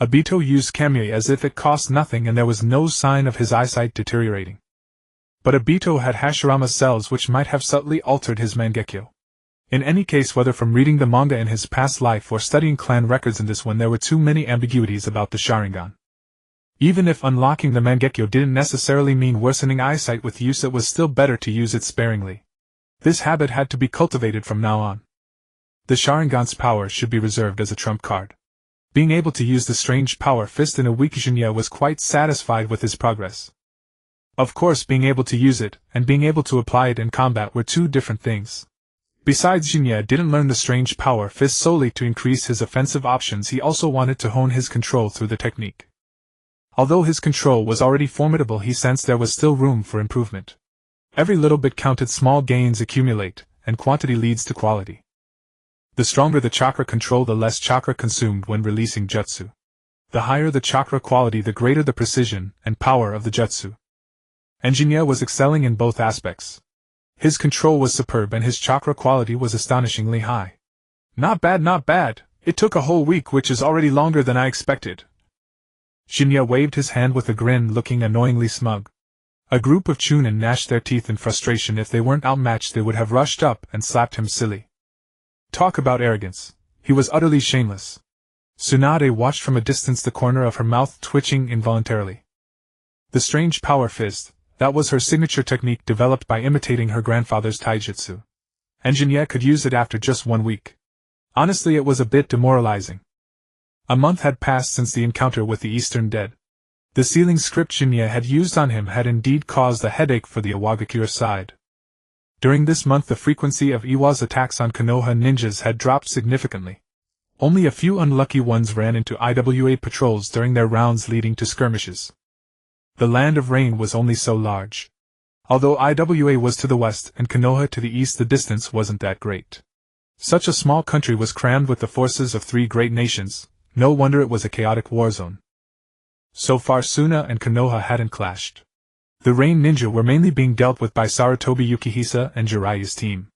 Obito used Kami as if it cost nothing and there was no sign of his eyesight deteriorating. But Obito had Hashirama cells which might have subtly altered his Mangekyo. In any case, whether from reading the manga in his past life or studying clan records in this one, there were too many ambiguities about the Sharingan. Even if unlocking the Mangekyo didn't necessarily mean worsening eyesight with use, it was still better to use it sparingly. This habit had to be cultivated from now on. The Sharingan's power should be reserved as a trump card. Being able to use the strange power fist in a weak Shin'ya was quite satisfied with his progress. Of course, being able to use it and being able to apply it in combat were two different things. Besides, Shin'ya didn't learn the strange power fist solely to increase his offensive options, he also wanted to hone his control through the technique. Although his control was already formidable, he sensed there was still room for improvement. Every little bit counted, small gains accumulate, and quantity leads to quality. The stronger the chakra control, the less chakra consumed when releasing jutsu. The higher the chakra quality, the greater the precision and power of the jutsu. And Shin'ya was excelling in both aspects. His control was superb and his chakra quality was astonishingly high. Not bad, not bad. It took a whole week, which is already longer than I expected. Shin'ya waved his hand with a grin, looking annoyingly smug. A group of Chunin gnashed their teeth in frustration. If they weren't outmatched, they would have rushed up and slapped him silly. Talk about arrogance. He was utterly shameless. Tsunade watched from a distance, the corner of her mouth twitching involuntarily. The strange power fist, that was her signature technique, developed by imitating her grandfather's taijutsu. And Shin'ya could use it after just 1 week. Honestly, it was a bit demoralizing. A month had passed since the encounter with the Eastern Dead. The sealing script Shin'ya had used on him had indeed caused a headache for the Awagakure side. During this month, the frequency of Iwa's attacks on Konoha ninjas had dropped significantly. Only a few unlucky ones ran into IWA patrols during their rounds leading to skirmishes. The land of rain was only so large. Although Iwa was to the west and Konoha to the east, the distance wasn't that great. Such a small country was crammed with the forces of three great nations, no wonder it was a chaotic war zone. So far Suna and Konoha hadn't clashed. The Rain Ninja were mainly being dealt with by Sarutobi Yukihisa and Jiraiya's team.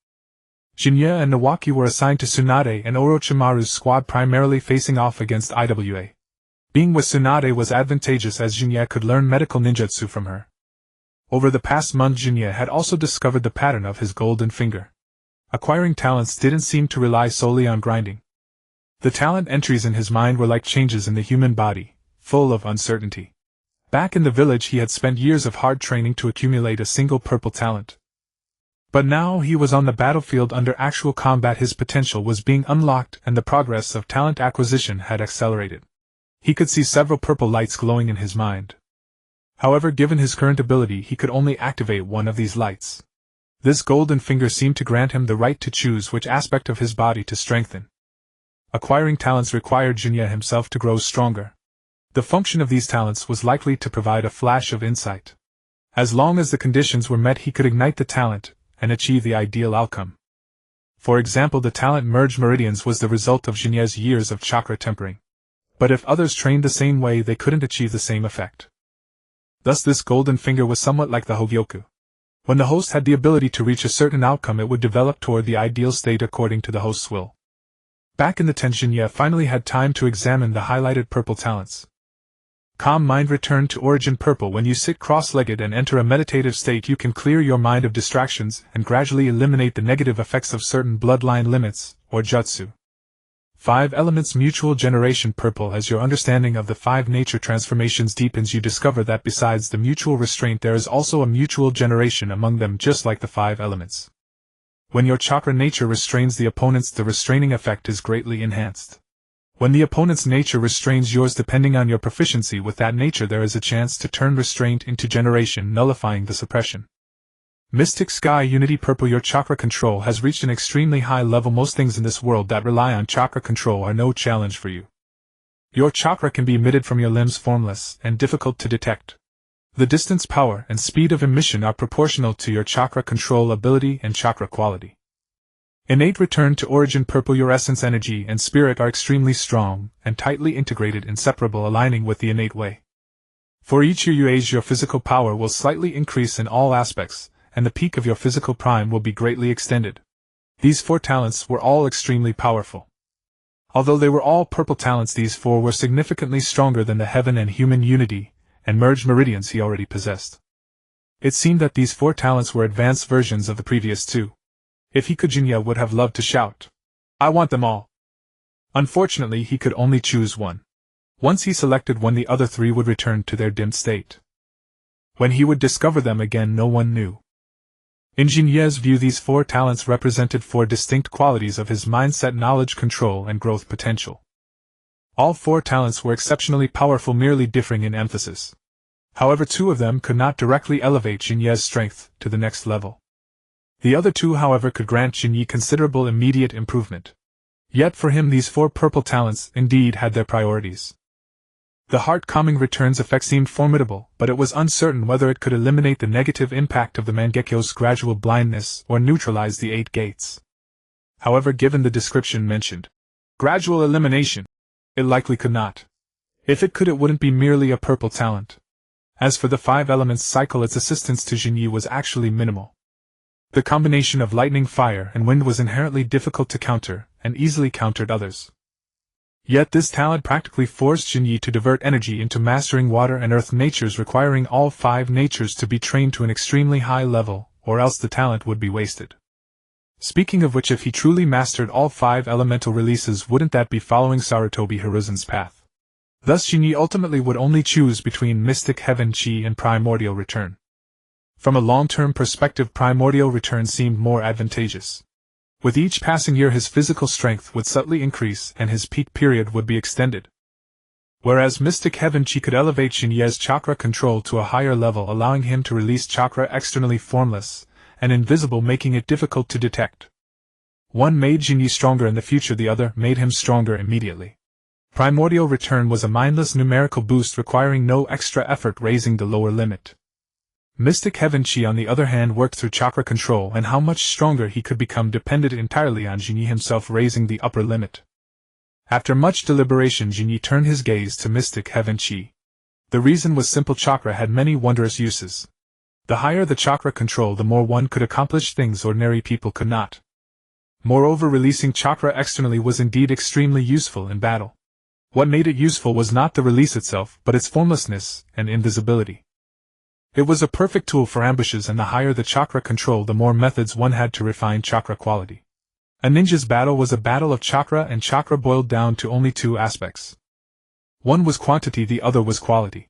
Shin'ya and Nawaki were assigned to Tsunade and Orochimaru's squad, primarily facing off against Iwa. Being with Tsunade was advantageous as Shin'ya could learn medical ninjutsu from her. Over the past month Shin'ya had also discovered the pattern of his golden finger. Acquiring talents didn't seem to rely solely on grinding. The talent entries in his mind were like changes in the human body, full of uncertainty. Back in the village he had spent years of hard training to accumulate a single purple talent. But now he was on the battlefield under actual combat, his potential was being unlocked and the progress of talent acquisition had accelerated. He could see several purple lights glowing in his mind. However, given his current ability, he could only activate one of these lights. This golden finger seemed to grant him the right to choose which aspect of his body to strengthen. Acquiring talents required Shin'ya himself to grow stronger. The function of these talents was likely to provide a flash of insight. As long as the conditions were met, he could ignite the talent and achieve the ideal outcome. For example, the talent Merge Meridians was the result of Shin'ya's years of chakra tempering. But if others trained the same way, they couldn't achieve the same effect. Thus this golden finger was somewhat like the Hogyoku. When the host had the ability to reach a certain outcome, it would develop toward the ideal state according to the host's will. Back in the tent, Shin'ya finally had time to examine the highlighted purple talents. Calm mind returned to origin purple. When you sit cross-legged and enter a meditative state, you can clear your mind of distractions and gradually eliminate the negative effects of certain bloodline limits, or jutsu. 5 elements mutual generation purple. As your understanding of the 5 nature transformations deepens, you discover that besides the mutual restraint there is also a mutual generation among them, just like the 5 elements. When your chakra nature restrains the opponent's, the restraining effect is greatly enhanced. When the opponent's nature restrains yours, depending on your proficiency with that nature, there is a chance to turn restraint into generation, nullifying the suppression. Mystic Sky Unity Purple. Your chakra control has reached an extremely high level. Most things in this world that rely on chakra control are no challenge for you. Your chakra can be emitted from your limbs, formless and difficult to detect. The distance, power, and speed of emission are proportional to your chakra control ability and chakra quality. Innate return to origin purple. Your essence, energy, and spirit are extremely strong and tightly integrated, inseparable, aligning with the innate way. For each year you age, your physical power will slightly increase in all aspects, and the peak of your physical prime will be greatly extended. These 4 talents were all extremely powerful. Although they were all purple talents, these 4 were significantly stronger than the heaven and human unity and merged meridians he already possessed. It seemed that these 4 talents were advanced versions of the previous 2. If he could, Shin'ya would have loved to shout, "I want them all!" Unfortunately, he could only choose one. Once he selected one, the other 3 would return to their dimmed state. When he would discover them again, no one knew. In Shin'ya's view, these 4 talents represented 4 distinct qualities of his mindset, knowledge, control, and growth potential. All 4 talents were exceptionally powerful, merely differing in emphasis. However, 2 of them could not directly elevate Shin'ya's strength to the next level. The other 2, however, could grant Shin'ya considerable immediate improvement. Yet for him these 4 purple talents indeed had their priorities. The heart-calming returns effect seemed formidable, but it was uncertain whether it could eliminate the negative impact of the Mangekyo's gradual blindness or neutralize the 8 gates. However, given the description mentioned, gradual elimination, it likely could not. If it could, it wouldn't be merely a purple talent. As for the 5 elements cycle, its assistance to Shin'ya was actually minimal. The combination of lightning, fire, and wind was inherently difficult to counter, and easily countered others. Yet this talent practically forced Shin'ya to divert energy into mastering water and earth natures, requiring all 5 natures to be trained to an extremely high level, or else the talent would be wasted. Speaking of which, if he truly mastered all 5 elemental releases, wouldn't that be following Sarutobi Hiruzen's path? Thus Shin'ya ultimately would only choose between Mystic Heaven Chi and Primordial Return. From a long-term perspective, Primordial Return seemed more advantageous. With each passing year his physical strength would subtly increase and his peak period would be extended. Whereas Mystic Heaven Chi could elevate Shin'ya's chakra control to a higher level, allowing him to release chakra externally formless and invisible, making it difficult to detect. One made Shin'ya stronger in the future, the other made him stronger immediately. Primordial Return was a mindless numerical boost requiring no extra effort, raising the lower limit. Mystic Heaven Chi on the other hand worked through chakra control, and how much stronger he could become depended entirely on Jinyi himself raising the upper limit. After much deliberation, Jinyi turned his gaze to Mystic Heaven Chi. The reason was simple: chakra had many wondrous uses. The higher the chakra control, the more one could accomplish things ordinary people could not. Moreover, releasing chakra externally was indeed extremely useful in battle. What made it useful was not the release itself, but its formlessness and invisibility. It was a perfect tool for ambushes, and the higher the chakra control, the more methods one had to refine chakra quality. A ninja's battle was a battle of chakra, and chakra boiled down to only two aspects. One was quantity, the other was quality.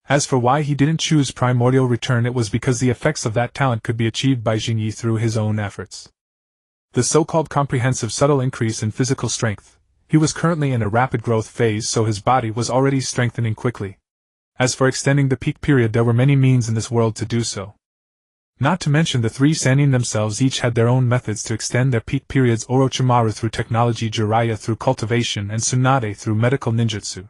As for why he didn't choose primordial return, it was because the effects of that talent could be achieved by Jinyi through his own efforts. The so-called comprehensive subtle increase in physical strength. He was currently in a rapid growth phase, so his body was already strengthening quickly. As for extending the peak period, there were many means in this world to do so. Not to mention the three Sannin themselves each had their own methods to extend their peak periods: Orochimaru through technology, Jiraiya through cultivation, and Tsunade through medical ninjutsu.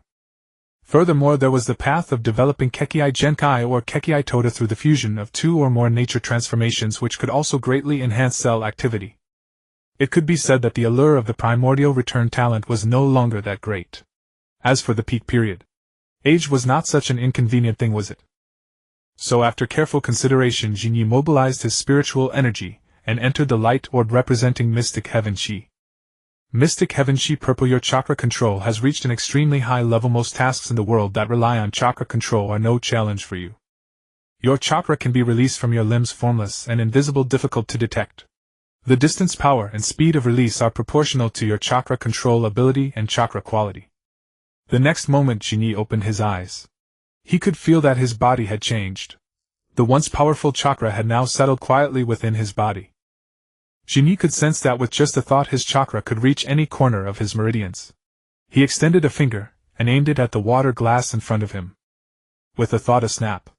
Furthermore, there was the path of developing Kekkei Genkai or Kekkei Toda through the fusion of two or more nature transformations, which could also greatly enhance cell activity. It could be said that the allure of the primordial return talent was no longer that great. As for the peak period, age was not such an inconvenient thing, was it? So after careful consideration, Jinyi mobilized his spiritual energy, and entered the light orb representing Mystic Heaven Chi. Mystic Heaven Chi Purple, your chakra control has reached an extremely high level. Most tasks in the world that rely on chakra control are no challenge for you. Your chakra can be released from your limbs, formless and invisible, difficult to detect. The distance, power, and speed of release are proportional to your chakra control ability and chakra quality. The next moment, Jinyi opened his eyes. He could feel that his body had changed. The once powerful chakra had now settled quietly within his body. Jinyi could sense that with just a thought his chakra could reach any corner of his meridians. He extended a finger, and aimed it at the water glass in front of him. With a thought, a snap.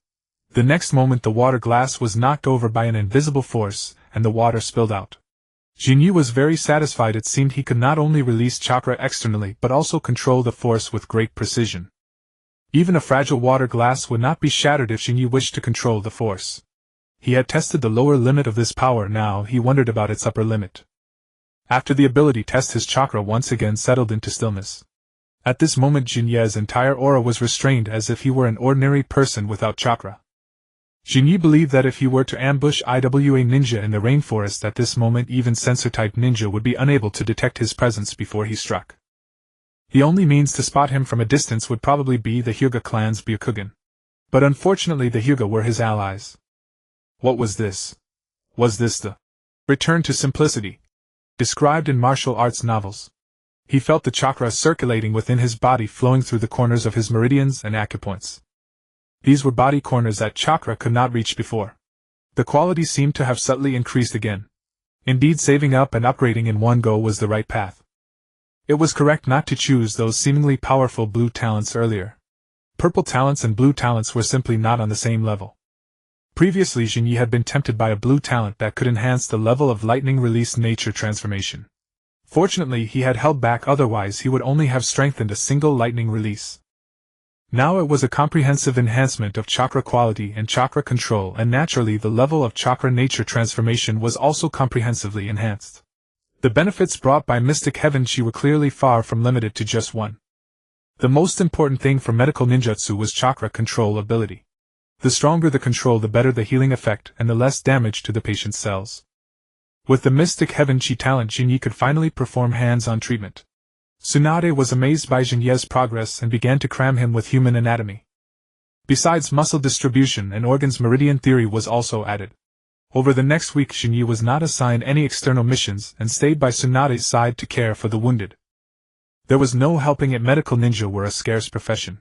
The next moment the water glass was knocked over by an invisible force, and the water spilled out. Jinyi was very satisfied. It seemed he could not only release chakra externally but also control the force with great precision. Even a fragile water glass would not be shattered if Jinyi wished to control the force. He had tested the lower limit of this power, now he wondered about its upper limit. After the ability test, his chakra once again settled into stillness. At this moment Jinyi's entire aura was restrained as if he were an ordinary person without chakra. Jinyi believed that if he were to ambush Iwa ninja in the rainforest at this moment, even sensor-type ninja would be unable to detect his presence before he struck. The only means to spot him from a distance would probably be the Hyuga clan's Byakugan. But unfortunately the Hyuga were his allies. What was this? Was this the return to simplicity described in martial arts novels? He felt the chakra circulating within his body, flowing through the corners of his meridians and acupoints. These were body corners that chakra could not reach before. The quality seemed to have subtly increased again. Indeed, saving up and upgrading in one go was the right path. It was correct not to choose those seemingly powerful blue talents earlier. Purple talents and blue talents were simply not on the same level. Previously Jinyi had been tempted by a blue talent that could enhance the level of lightning release nature transformation. Fortunately he had held back, otherwise he would only have strengthened a single lightning release. Now it was a comprehensive enhancement of chakra quality and chakra control, and naturally the level of chakra nature transformation was also comprehensively enhanced. The benefits brought by Mystic Heaven Chi were clearly far from limited to just one. The most important thing for medical ninjutsu was chakra control ability. The stronger the control, the better the healing effect and the less damage to the patient's cells. With the Mystic Heaven Chi talent, Jinyi could finally perform hands-on treatment. Tsunade was amazed by Jinyi's progress and began to cram him with human anatomy. Besides muscle distribution and organs, meridian theory was also added. Over the next week Jinyi was not assigned any external missions and stayed by Tsunade's side to care for the wounded. There was no helping it. Medical ninja were a scarce profession.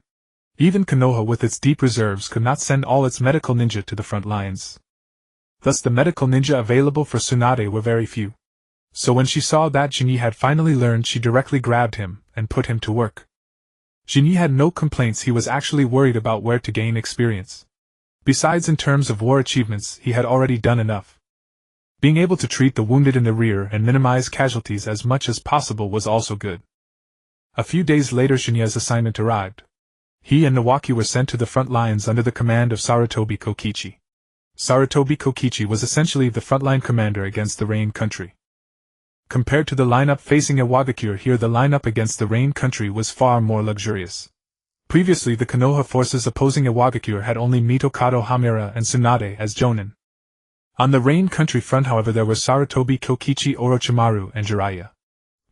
Even Konoha with its deep reserves could not send all its medical ninja to the front lines. Thus the medical ninja available for Tsunade were very few. So when she saw that Jinyi had finally learned, she directly grabbed him and put him to work. Jinyi had no complaints. He was actually worried about where to gain experience. Besides, in terms of war achievements, he had already done enough. Being able to treat the wounded in the rear and minimize casualties as much as possible was also good. A few days later Shinya's assignment arrived. He and Nawaki were sent to the front lines under the command of Sarutobi Kokichi. Sarutobi Kokichi was essentially the frontline commander against the Rain country. Compared to the lineup facing Iwagakure here, the lineup against the Rain country was far more luxurious. Previously, the Konoha forces opposing Iwagakure had only Mitokado Homura and Tsunade as jonin. On the Rain country front, however, there were Sarutobi Kokichi, Orochimaru, and Jiraiya.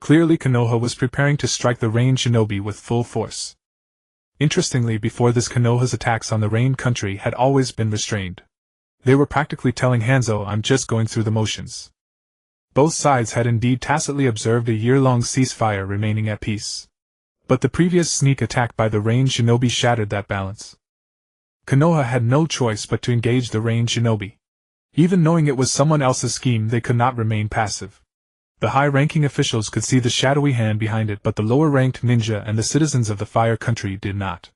Clearly, Konoha was preparing to strike the Rain shinobi with full force. Interestingly, before this, Konoha's attacks on the Rain country had always been restrained. They were practically telling Hanzo, "I'm just going through the motions." Both sides had indeed tacitly observed a year-long ceasefire, remaining at peace. But the previous sneak attack by the Rain shinobi shattered that balance. Konoha had no choice but to engage the Rain shinobi. Even knowing it was someone else's scheme, they could not remain passive. The high-ranking officials could see the shadowy hand behind it, but the lower-ranked ninja and the citizens of the Fire Country did not.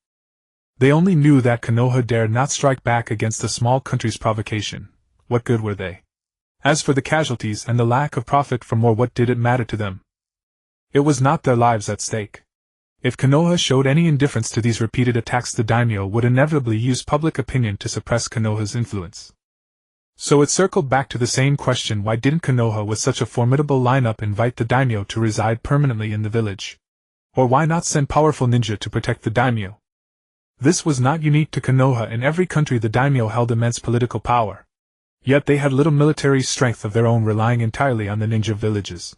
They only knew that Konoha dared not strike back against the small country's provocation. What good were they? As for the casualties and the lack of profit from war, what did it matter to them? It was not their lives at stake. If Konoha showed any indifference to these repeated attacks, the daimyo would inevitably use public opinion to suppress Konoha's influence. So it circled back to the same question: why didn't Konoha, with such a formidable lineup, invite the daimyo to reside permanently in the village? Or why not send powerful ninja to protect the daimyo? This was not unique to Konoha. In every country the daimyo held immense political power. Yet they had little military strength of their own, relying entirely on the ninja villages.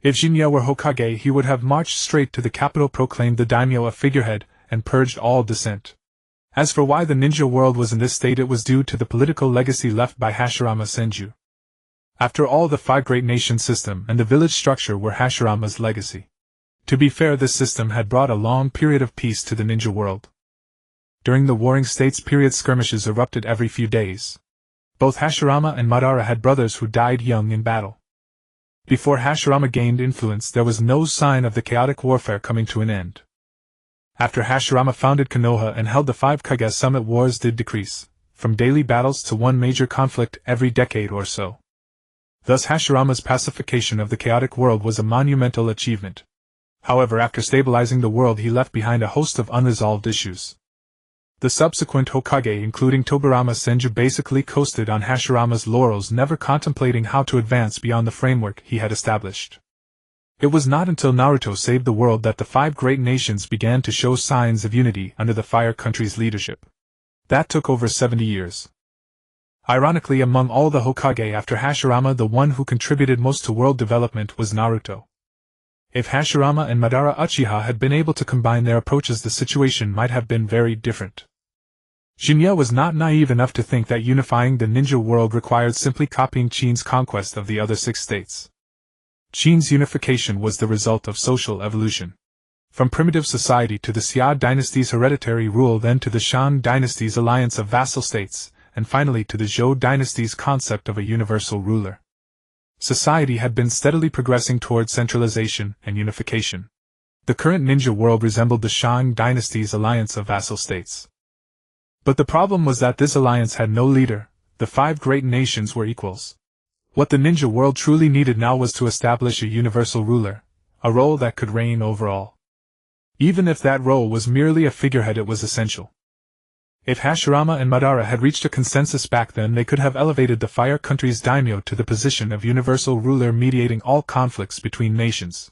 If Shin'ya were Hokage, he would have marched straight to the capital, proclaimed the daimyo a figurehead, and purged all dissent. As for why the ninja world was in this state, it was due to the political legacy left by Hashirama Senju. After all, the five great nation system and the village structure were Hashirama's legacy. To be fair, this system had brought a long period of peace to the ninja world. During the Warring States period, skirmishes erupted every few days. Both Hashirama and Madara had brothers who died young in battle. Before Hashirama gained influence, there was no sign of the chaotic warfare coming to an end. After Hashirama founded Konoha and held the 5 Kage summit, wars did decrease, from daily battles to one major conflict every decade or so. Thus Hashirama's pacification of the chaotic world was a monumental achievement. However, after stabilizing the world, he left behind a host of unresolved issues. The subsequent Hokage, including Tobirama Senju, basically coasted on Hashirama's laurels, never contemplating how to advance beyond the framework he had established. It was not until Naruto saved the world that the 5 great nations began to show signs of unity under the Fire Country's leadership. That took over 70 years. Ironically, among all the Hokage after Hashirama, the one who contributed most to world development was Naruto. If Hashirama and Madara Uchiha had been able to combine their approaches, the situation might have been very different. Shin'ya was not naive enough to think that unifying the ninja world required simply copying Qin's conquest of the other 6 states. Qin's unification was the result of social evolution. From primitive society to the Xia dynasty's hereditary rule, then to the Shan dynasty's alliance of vassal states, and finally to the Zhou dynasty's concept of a universal ruler. Society had been steadily progressing toward centralization and unification. The current ninja world resembled the Shang dynasty's alliance of vassal states. But the problem was that this alliance had no leader. The 5 great nations were equals. What the ninja world truly needed now was to establish a universal ruler, a role that could reign over all. Even if that role was merely a figurehead, it was essential. If Hashirama and Madara had reached a consensus back then, they could have elevated the Fire Country's daimyo to the position of universal ruler, mediating all conflicts between nations.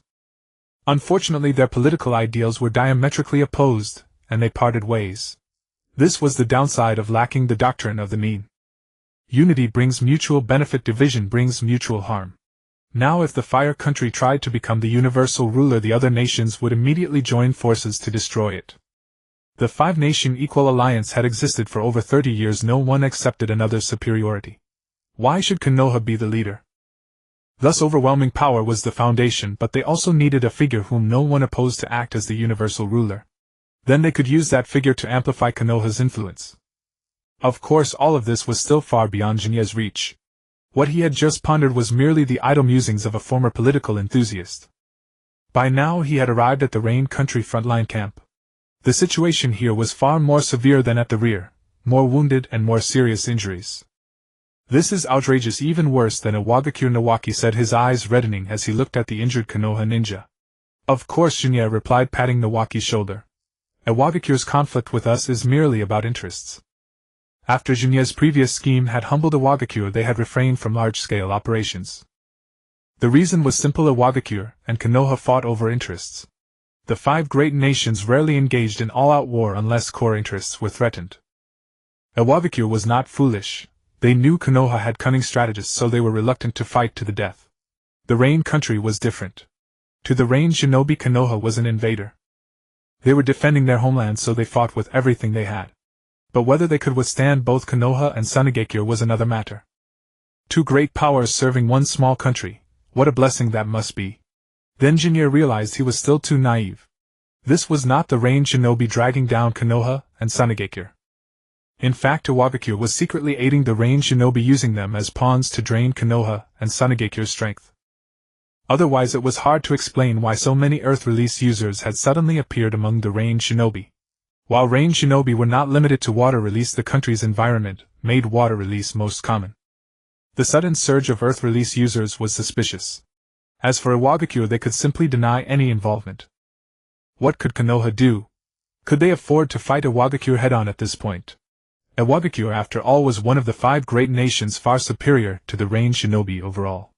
Unfortunately, their political ideals were diametrically opposed, and they parted ways. This was the downside of lacking the doctrine of the mean. Unity brings mutual benefit, division brings mutual harm. Now if the Fire Country tried to become the universal ruler, the other nations would immediately join forces to destroy it. The 5-nation equal alliance had existed for over 30 years. No one accepted another's superiority. Why should Konoha be the leader? Thus overwhelming power was the foundation, but they also needed a figure whom no one opposed to act as the universal ruler. Then they could use that figure to amplify Konoha's influence. Of course, all of this was still far beyond Shin'ya's reach. What he had just pondered was merely the idle musings of a former political enthusiast. By now he had arrived at the Rain Country frontline camp. The situation here was far more severe than at the rear, more wounded and more serious injuries. "This is outrageous, even worse than Iwagakure," Nawaki said, his eyes reddening as he looked at the injured Konoha ninja. "Of course," Shin'ya replied, patting Nawaki's shoulder. "Iwagakure's conflict with us is merely about interests. After Shin'ya's previous scheme had humbled Iwagakure, they had refrained from large-scale operations. The reason was simple: Iwagakure and Konoha fought over interests. The 5 great nations rarely engaged in all-out war unless core interests were threatened. Iwagakure was not foolish. They knew Konoha had cunning strategists, so they were reluctant to fight to the death. The Rain country was different. To the Rain shinobi, Konoha was an invader. They were defending their homeland, so they fought with everything they had. But whether they could withstand both Konoha and Sunigakure was another matter. 2 great powers serving one small country, what a blessing that must be. Then Shin'ya realized he was still too naive. This was not the Rain shinobi dragging down Konoha and Sunigakure. In fact, Iwagakure was secretly aiding the Rain shinobi, using them as pawns to drain Konoha and Sunigakure's strength. Otherwise, it was hard to explain why so many Earth Release users had suddenly appeared among the Rain shinobi. While Rain shinobi were not limited to water release, the country's environment made water release most common. The sudden surge of Earth Release users was suspicious. As for Iwagakure, they could simply deny any involvement. What could Konoha do? Could they afford to fight Iwagakure head-on at this point? Iwagakure, after all, was one of the 5 great nations, far superior to the Rain shinobi overall.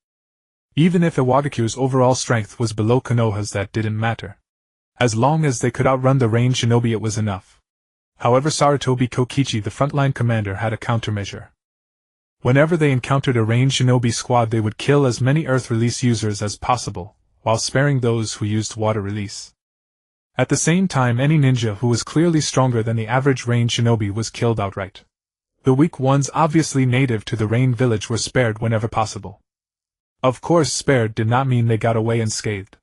Even if Iwagakure's overall strength was below Konoha's, that didn't matter. As long as they could outrun the Rain shinobi, it was enough. However, Sarutobi Kokichi, the frontline commander, had a countermeasure. Whenever they encountered a Rain shinobi squad, they would kill as many Earth Release users as possible, while sparing those who used water release. At the same time, any ninja who was clearly stronger than the average Rain shinobi was killed outright. The weak ones, obviously native to the Rain village, were spared whenever possible. Of course, spared did not mean they got away unscathed.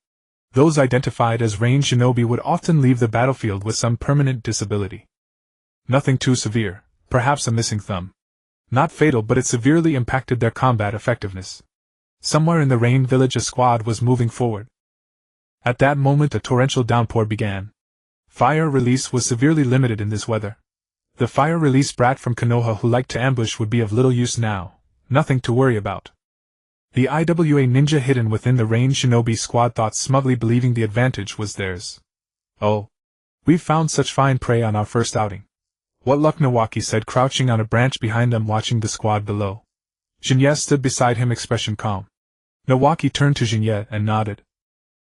Those identified as Rain shinobi would often leave the battlefield with some permanent disability. Nothing too severe, perhaps a missing thumb. Not fatal, but it severely impacted their combat effectiveness. Somewhere in the Rain village a squad was moving forward. At that moment a torrential downpour began. Fire release was severely limited in this weather. The fire release brat from Konoha who liked to ambush would be of little use now, nothing to worry about. The IWA ninja hidden within the Rain shinobi squad thought smugly, believing the advantage was theirs. "Oh, we've found such fine prey on our first outing. What luck," Nawaki said, crouching on a branch behind them, watching the squad below. Shin'ya stood beside him, expression calm. Nawaki turned to Shin'ya and nodded.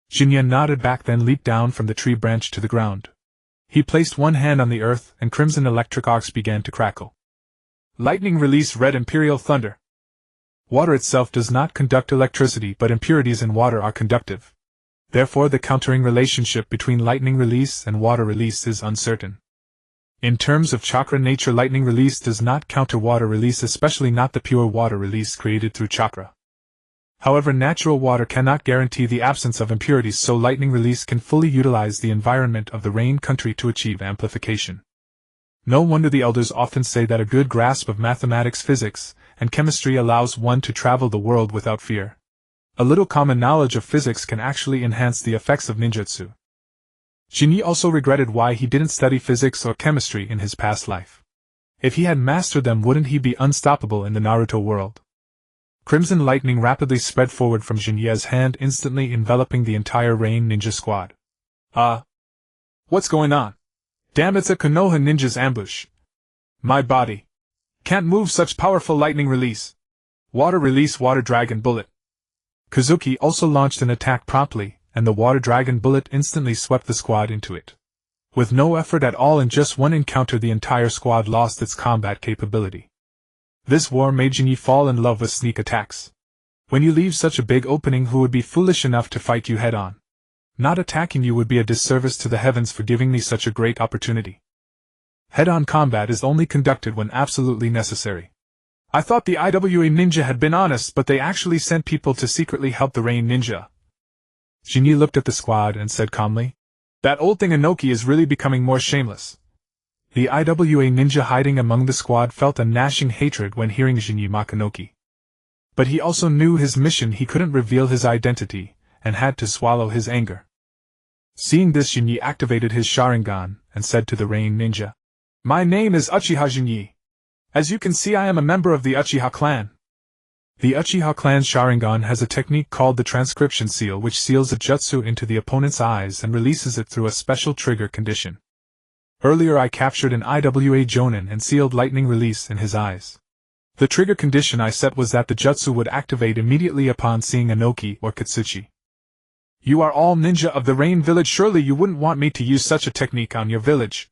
Shin'ya nodded back, then leaped down from the tree branch to the ground. He placed one hand on the earth, and crimson electric arcs began to crackle. Lightning release, red imperial thunder. Water itself does not conduct electricity, but impurities in water are conductive. Therefore, the countering relationship between lightning release and water release is uncertain. In terms of chakra nature, lightning release does not counter water release, especially not the pure water release created through chakra. However, natural water cannot guarantee the absence of impurities, so lightning release can fully utilize the environment of the Rain country to achieve amplification. No wonder the elders often say that a good grasp of mathematics, physics, and chemistry allows one to travel the world without fear. A little common knowledge of physics can actually enhance the effects of ninjutsu. Shin'ya also regretted why he didn't study physics or chemistry in his past life. If he had mastered them, wouldn't he be unstoppable in the Naruto world? Crimson lightning rapidly spread forward from Shin'ya's hand, instantly enveloping the entire Rain ninja squad. What's going on? Damn, it's a Konoha ninja's ambush. My body can't move such powerful lightning release. Water release, water dragon bullet. Kazuki also launched an attack promptly, and the water dragon bullet instantly swept the squad into it. With no effort at all, in just one encounter the entire squad lost its combat capability. This war made Shin'ya fall in love with sneak attacks. When you leave such a big opening, who would be foolish enough to fight you head-on? Not attacking you would be a disservice to the heavens for giving me such a great opportunity. Head-on combat is only conducted when absolutely necessary. I thought the IWA ninja had been honest, but they actually sent people to secretly help the Rain ninja. Shin'ya looked at the squad and said calmly, "That old thing Inoki is really becoming more shameless." The IWA ninja hiding among the squad felt a gnashing hatred when hearing Shin'ya mock Inoki. But he also knew his mission. He couldn't reveal his identity, and had to swallow his anger. Seeing this, Shin'ya activated his Sharingan, and said to the Rain ninja, "My name is Uchiha Shin'ya. As you can see, I am a member of the Uchiha clan." The Uchiha clan's Sharingan has a technique called the transcription seal, which seals a jutsu into the opponent's eyes and releases it through a special trigger condition. Earlier I captured an IWA Jonin and sealed lightning release in his eyes. The trigger condition I set was that the jutsu would activate immediately upon seeing Inoki or Katsuchi. You are all ninja of the Rain Village, surely you wouldn't want me to use such a technique on your village.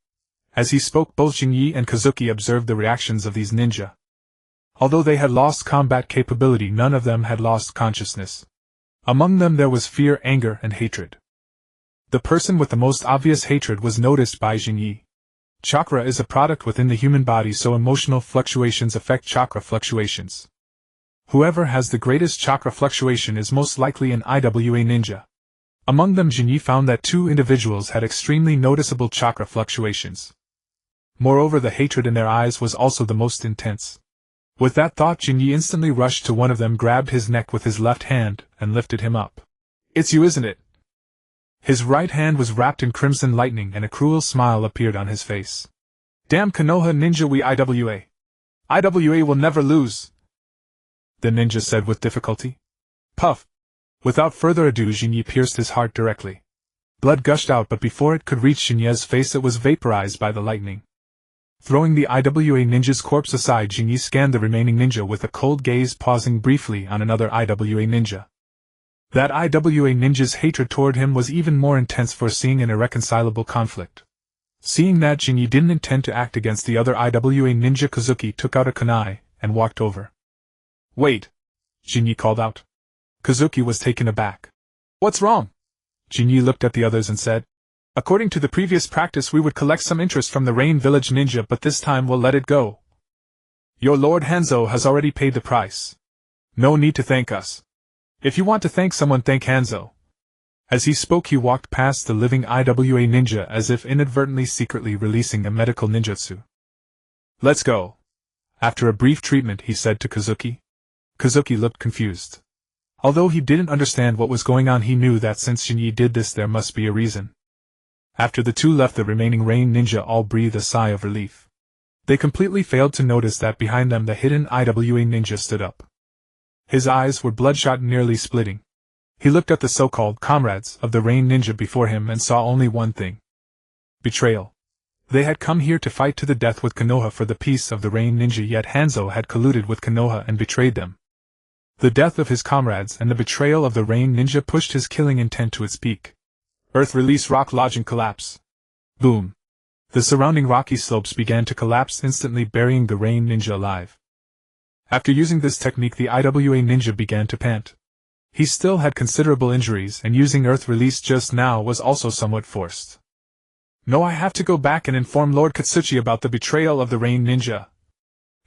As he spoke, both Jinyi and Kazuki observed the reactions of these ninja. Although they had lost combat capability, none of them had lost consciousness. Among them there was fear, anger, and hatred. The person with the most obvious hatred was noticed by Jinyi. Chakra is a product within the human body, so emotional fluctuations affect chakra fluctuations. Whoever has the greatest chakra fluctuation is most likely an IWA ninja. Among them, Jinyi found that 2 individuals had extremely noticeable chakra fluctuations. Moreover, the hatred in their eyes was also the most intense. With that thought, Jinyi instantly rushed to one of them, grabbed his neck with his left hand, and lifted him up. It's you, isn't it? His right hand was wrapped in crimson lightning and a cruel smile appeared on his face. Damn Konoha ninja, we IWA. IWA will never lose, the ninja said with difficulty. Puff. Without further ado, Jinyi pierced his heart directly. Blood gushed out, but before it could reach Shinya's face, it was vaporized by the lightning. Throwing the IWA ninja's corpse aside, Jinyi scanned the remaining ninja with a cold gaze, pausing briefly on another IWA ninja. That IWA ninja's hatred toward him was even more intense, foreseeing an irreconcilable conflict. Seeing that Jinyi didn't intend to act against the other IWA ninja, Kazuki took out a kunai and walked over. Wait! Jinyi called out. Kazuki was taken aback. What's wrong? Jinyi looked at the others and said, according to the previous practice, we would collect some interest from the Rain Village ninja, but this time we'll let it go. Your Lord Hanzo has already paid the price. No need to thank us. If you want to thank someone, thank Hanzo. As he spoke, he walked past the living IWA ninja as if inadvertently secretly releasing a medical ninjutsu. Let's go. After a brief treatment, he said to Kazuki. Kazuki looked confused. Although he didn't understand what was going on, he knew that since Shinyi did this, there must be a reason. After the two left, the remaining Rain ninja all breathed a sigh of relief. They completely failed to notice that behind them the hidden IWA ninja stood up. His eyes were bloodshot, nearly splitting. He looked at the so-called comrades of the Rain ninja before him and saw only one thing. Betrayal. They had come here to fight to the death with Konoha for the peace of the Rain ninja, yet Hanzo had colluded with Konoha and betrayed them. The death of his comrades and the betrayal of the Rain ninja pushed his killing intent to its peak. Earth release, rock lodging, collapse. Boom. The surrounding rocky slopes began to collapse, instantly burying the Rain ninja alive. After using this technique, the IWA ninja began to pant. He still had considerable injuries, and using earth release just now was also somewhat forced. No, I have to go back and inform Lord Katsuchi about the betrayal of the Rain ninja.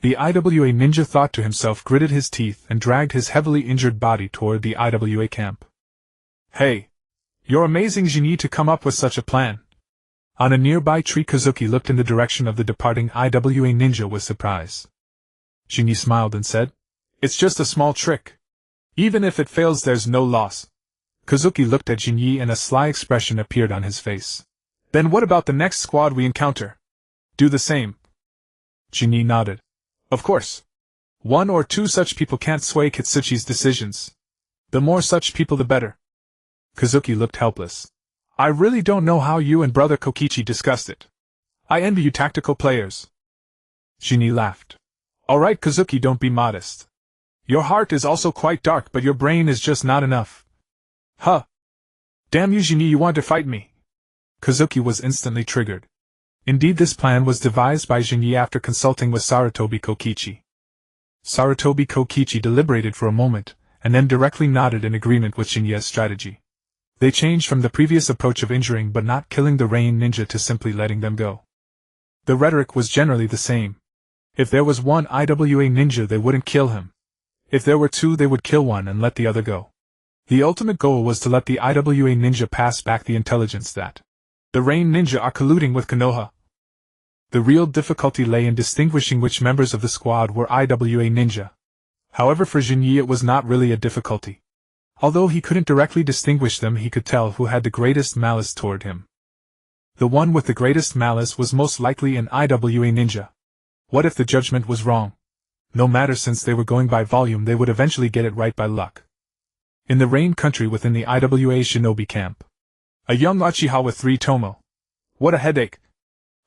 The IWA ninja thought to himself, gritted his teeth, and dragged his heavily injured body toward the IWA camp. Hey! You're amazing, Jinyi, to come up with such a plan. On a nearby tree, Kazuki looked in the direction of the departing IWA ninja with surprise. Jinyi smiled and said, it's just a small trick. Even if it fails, there's no loss. Kazuki looked at Jinyi and a sly expression appeared on his face. Then what about the next squad we encounter? Do the same. Jinyi nodded. Of course. 1 or 2 such people can't sway Katsuchi's decisions. The more such people, the better. Kazuki looked helpless. I really don't know how you and brother Kokichi discussed it. I envy you tactical players. Jinyi laughed. Alright, Kazuki, don't be modest. Your heart is also quite dark, but your brain is just not enough. Huh. Damn you, Jinyi, you want to fight me? Kazuki was instantly triggered. Indeed, this plan was devised by Jinyi after consulting with Sarutobi Kokichi. Sarutobi Kokichi deliberated for a moment, and then directly nodded in agreement with Shinya's strategy. They changed from the previous approach of injuring but not killing the Rain ninja to simply letting them go. The rhetoric was generally the same. If there was 1 IWA ninja, they wouldn't kill him. If there were 2, they would kill one and let the other go. The ultimate goal was to let the IWA ninja pass back the intelligence that the Rain ninja are colluding with Konoha. The real difficulty lay in distinguishing which members of the squad were IWA ninja. However, for Jinyi it was not really a difficulty. Although he couldn't directly distinguish them, he could tell who had the greatest malice toward him. The one with the greatest malice was most likely an IWA ninja. What if the judgment was wrong? No matter, since they were going by volume, they would eventually get it right by luck. In the Rain country within the IWA shinobi camp. A young Uchiha with 3-tomoe. What a headache.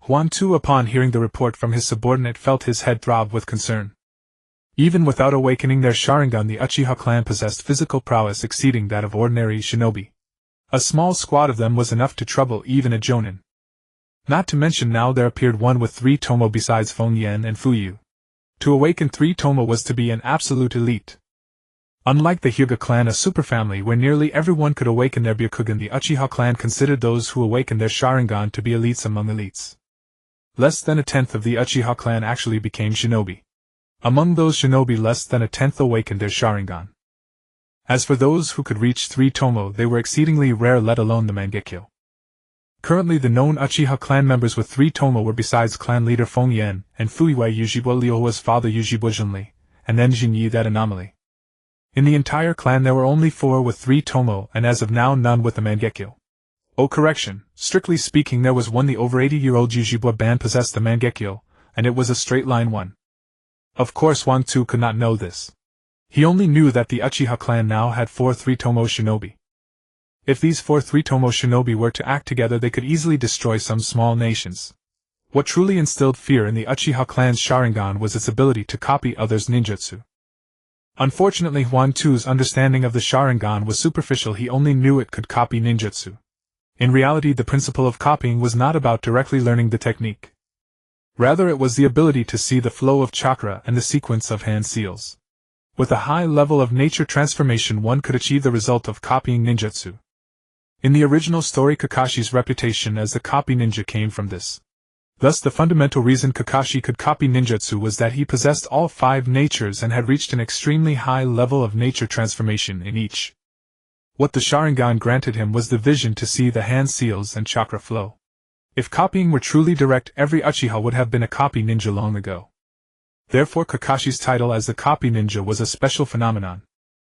Huan Tu, upon hearing the report from his subordinate, felt his head throb with concern. Even without awakening their Sharingan, the Uchiha clan possessed physical prowess exceeding that of ordinary shinobi. A small squad of them was enough to trouble even a jonin. Not to mention now there appeared one with three-tomoe besides Feng Yan and Fuyu. To awaken three-tomoe was to be an absolute elite. Unlike the Hyuga clan, a superfamily where nearly everyone could awaken their Byakugan, the Uchiha clan considered those who awakened their Sharingan to be elites among elites. Less than a tenth of the Uchiha clan actually became shinobi. Among those shinobi, less than a tenth awakened their Sharingan. As for those who could reach three-tomoe, they were exceedingly rare, let alone the Mangekyo. Currently the known Uchiha clan members with three-tomoe were, besides clan leader Feng Yan and Fuiwei Yujibwa Liuhua's father Yujibwa Zhenli, and then Jinyi, that anomaly. In the entire clan there were only 4 with three-tomoe, and as of now none with the Mangekyo. Oh, correction, strictly speaking there was one. The over 80-year-old Yujibwa band possessed the Mangekyo, and it was a straight-line one. Of course Huan Tu could not know this. He only knew that the Uchiha clan now had 4 three-tomoe shinobi. If these 4 three-tomoe shinobi were to act together, they could easily destroy some small nations. What truly instilled fear in the Uchiha clan's Sharingan was its ability to copy others' ninjutsu. Unfortunately, Huan Tu's understanding of the Sharingan was superficial. He only knew it could copy ninjutsu. In reality, the principle of copying was not about directly learning the technique. Rather, it was the ability to see the flow of chakra and the sequence of hand seals. With a high level of nature transformation, one could achieve the result of copying ninjutsu. In the original story, Kakashi's reputation as the copy ninja came from this. Thus, the fundamental reason Kakashi could copy ninjutsu was that he possessed all 5 natures and had reached an extremely high level of nature transformation in each. What the Sharingan granted him was the vision to see the hand seals and chakra flow. If copying were truly direct, every Uchiha would have been a copy ninja long ago. Therefore, Kakashi's title as the copy ninja was a special phenomenon.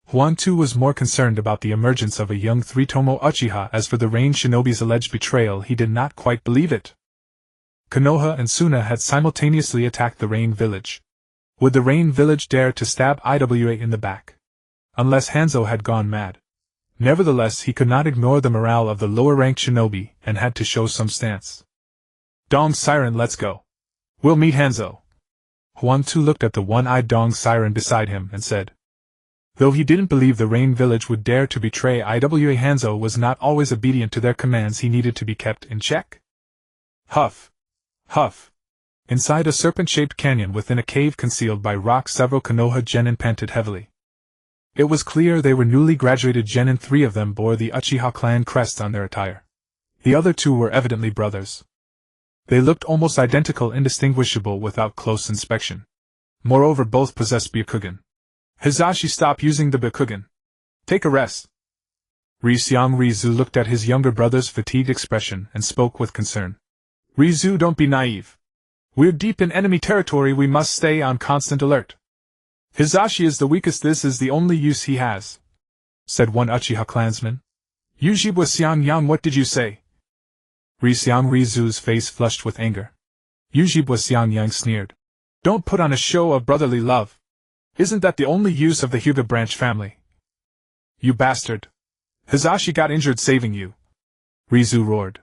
Huan Tu was more concerned about the emergence of a young three-tomoe Uchiha. As for the Rain Shinobi's alleged betrayal, he did not quite believe it. Konoha and Suna had simultaneously attacked the Rain village. Would the Rain village dare to stab Iwa in the back? Unless Hanzo had gone mad. Nevertheless, he could not ignore the morale of the lower-ranked shinobi, and had to show some stance. Dong Siren, let's go. We'll meet Hanzo. Huan Tu looked at the one-eyed Dong Siren beside him and said. Though he didn't believe the Rain village would dare to betray Iwa, Hanzo was not always obedient to their commands. He needed to be kept in check. Huff. Huff. Inside a serpent-shaped canyon within a cave concealed by rocks, several Konoha genin panted heavily. It was clear they were newly graduated genin. 3 of them bore the Uchiha clan crest on their attire. The other 2 were evidently brothers. They looked almost identical, indistinguishable without close inspection. Moreover, both possessed Byakugan. Hizashi, stop using the Byakugan. Take a rest. Rizyang Rizu looked at his younger brother's fatigued expression and spoke with concern. Rizu, don't be naive. We're deep in enemy territory. We must stay on constant alert. Hizashi is the weakest. This is the only use he has, said one Uchiha clansman. Yujibwa Xiangyang, what did you say? Rizyang Rizu's face flushed with anger. Yujibwa Xiangyang sneered. Don't put on a show of brotherly love. Isn't that the only use of the Hyuga branch family? You bastard. Hizashi got injured saving you. Rizu roared.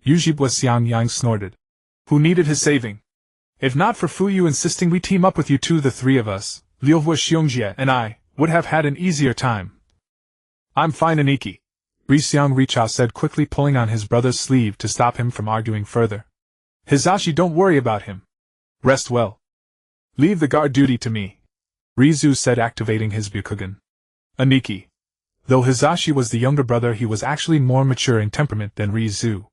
Yujibwa Xiangyang snorted. Who needed his saving? If not for Fuyu insisting we team up with you two, the 3 of us, Liuhua Xiongjie and I, would have had an easier time. I'm fine, Aniki. Rizyang Richa said quickly, pulling on his brother's sleeve to stop him from arguing further. Hizashi, don't worry about him. Rest well. Leave the guard duty to me. Rizu said, activating his Byakugan. Aniki. Though Hizashi was the younger brother, he was actually more mature in temperament than Rizu.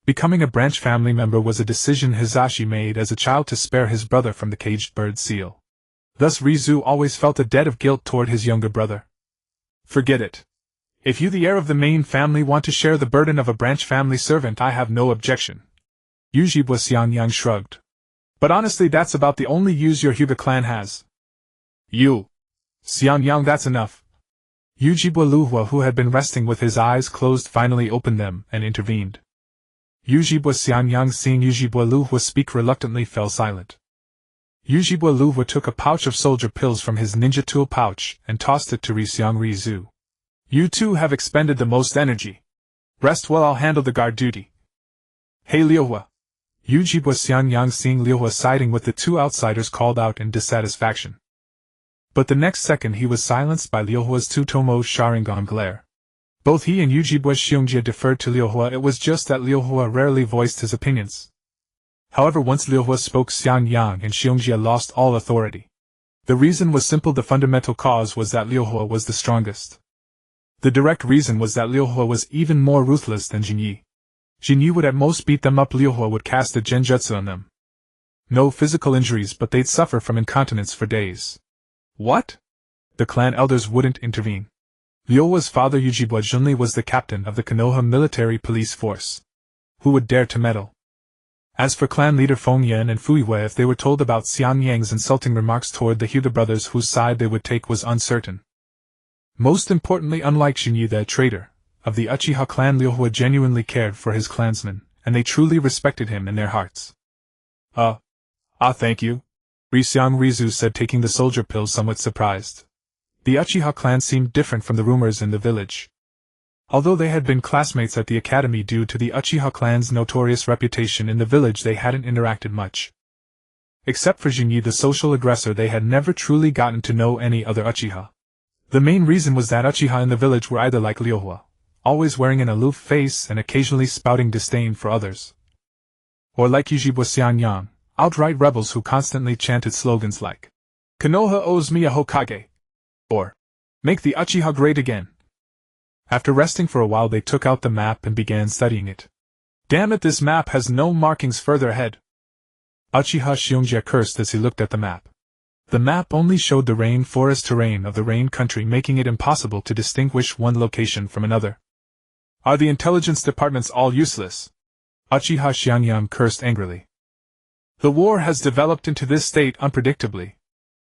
Becoming a branch family member was a decision Hizashi made as a child to spare his brother from the caged bird seal. Thus Rizu always felt a debt of guilt toward his younger brother. Forget it. If you, the heir of the main family, want to share the burden of a branch family servant, I have no objection. Yujibwa Xiangyang shrugged. But honestly, that's about the only use your Hyuga clan has. You. Xiangyang, that's enough. Yujibwa Luhua, who had been resting with his eyes closed, finally opened them and intervened. Yujibwa Xiangyang, seeing Yujibwa Luhua speak reluctantly, fell silent. Yujibwa Luhua took a pouch of soldier pills from his ninja tool pouch and tossed it to Rizyang Rizu. You two have expended the most energy. Rest well, I'll handle the guard duty. Hey Liuhua. Uchiha Shin'ya seeing Liu Hua siding with the two outsiders called out in dissatisfaction. But the next second he was silenced by Liu Hua's three-tomoe Sharingan glare. Both he and Uchiha Shin'ya deferred to Liu Hua. It was just that Liu Hua rarely voiced his opinions. However, once Liu Hua spoke, Shin'ya and Shin'ya lost all authority. The reason was simple. The fundamental cause was that Liu Hua was the strongest. The direct reason was that Liu Hua was even more ruthless than Jinyi. Jinyi would at most beat them up. Liu Hua would cast a genjutsu on them. No physical injuries, but they'd suffer from incontinence for days. What? The clan elders wouldn't intervene. Liu Hua's father Uchiha Junli was the captain of the Konoha military police force. Who would dare to meddle? As for clan leader Feng Yan and Fu Yue, if they were told about Xian Yang's insulting remarks toward the Hyuga brothers, whose side they would take was uncertain. Most importantly, unlike Shin'ya the traitor of the Uchiha clan, Liu Hua genuinely cared for his clansmen, and they truly respected him in their hearts. Thank you, Rixiang Rizu said, taking the soldier pill somewhat surprised. The Uchiha clan seemed different from the rumors in the village. Although they had been classmates at the academy, due to the Uchiha clan's notorious reputation in the village, they hadn't interacted much. Except for Jinyi the social aggressor, they had never truly gotten to know any other Uchiha. The main reason was that Uchiha in the village were either like Liu Hua, always wearing an aloof face and occasionally spouting disdain for others, or like Uchiha Shin'ya, outright rebels who constantly chanted slogans like, "Konoha owes me a Hokage," or, "Make the Uchiha great again." After resting for a while, they took out the map and began studying it. Damn it, this map has no markings further ahead. Uchiha Shin'ya cursed as he looked at the map. The map only showed the rainforest terrain of the Rain country, making it impossible to distinguish one location from another. Are the intelligence departments all useless? Uchiha Shin'ya cursed angrily. The war has developed into this state unpredictably.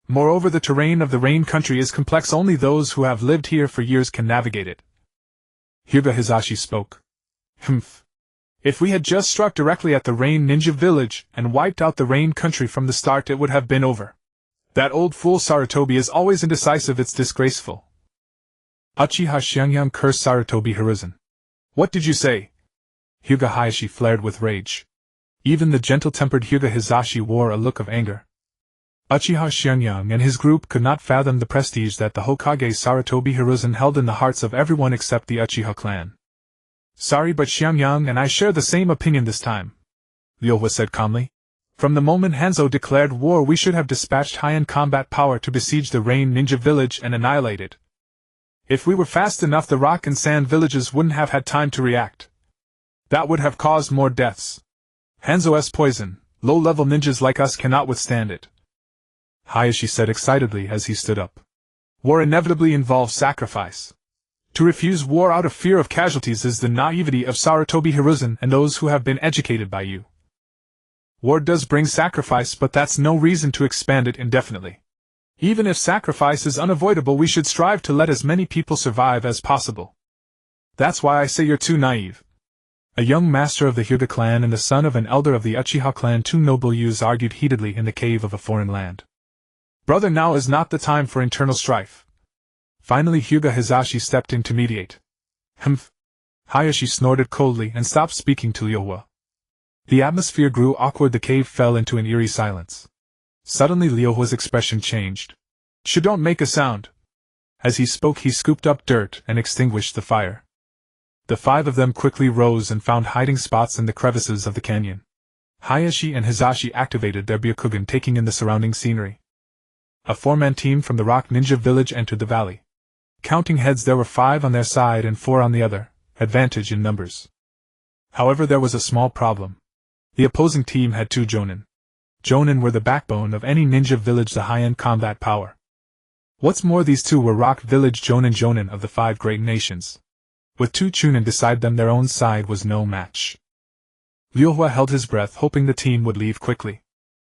Moreover, the terrain of the Rain country is complex. Only those who have lived here for years can navigate it. Hyuga Hisashi spoke. If we had just struck directly at the Rain ninja village and wiped out the Rain country from the start, it would have been over. That old fool Sarutobi is always indecisive. It's disgraceful. Uchiha Shin'ya cursed Sarutobi Hiruzen. What did you say? Hyuga Hayashi flared with rage. Even the gentle-tempered Hyuga Hisashi wore a look of anger. Uchiha Shin'ya and his group could not fathom the prestige that the Hokage Sarutobi Hiruzen held in the hearts of everyone except the Uchiha clan. Sorry, but Shin'ya and I share the same opinion this time, Liu Hua said calmly. From the moment Hanzo declared war, we should have dispatched high-end combat power to besiege the Rain ninja village and annihilate it. If we were fast enough, the rock and sand villages wouldn't have had time to react. That would have caused more deaths. Hanzo's poison, low-level ninjas like us cannot withstand it, Hayashi said excitedly as he stood up. War inevitably involves sacrifice. To refuse war out of fear of casualties is the naivety of Sarutobi Hiruzen and those who have been educated by you. War does bring sacrifice, but that's no reason to expand it indefinitely. Even if sacrifice is unavoidable, we should strive to let as many people survive as possible. That's why I say you're too naive. A young master of the Hyuga clan and the son of an elder of the Uchiha clan, two noble youths, argued heatedly in the cave of a foreign land. Brother, now is not the time for internal strife. Finally Hyuga Hisashi stepped in to mediate. Hayashi snorted coldly and stopped speaking to Liu Hua. The atmosphere grew awkward. The cave fell into an eerie silence. Suddenly Liu Hua's expression changed. Don't make a sound. As he spoke, he scooped up dirt and extinguished the fire. The five of them quickly rose and found hiding spots in the crevices of the canyon. Hayashi and Hisashi activated their Byakugan, taking in the surrounding scenery. A four-man team from the Rock Ninja village entered the valley. Counting heads, there were 5 on their side and 4 on the other, advantage in numbers. However, there was a small problem. The opposing team had 2 Jonin. Jonin were the backbone of any ninja village, the high-end combat power. What's more, these 2 were Rock Village Jonin of the 5 great nations. With 2 Chunin beside them, their own side was no match. Liu Hua held his breath, hoping the team would leave quickly.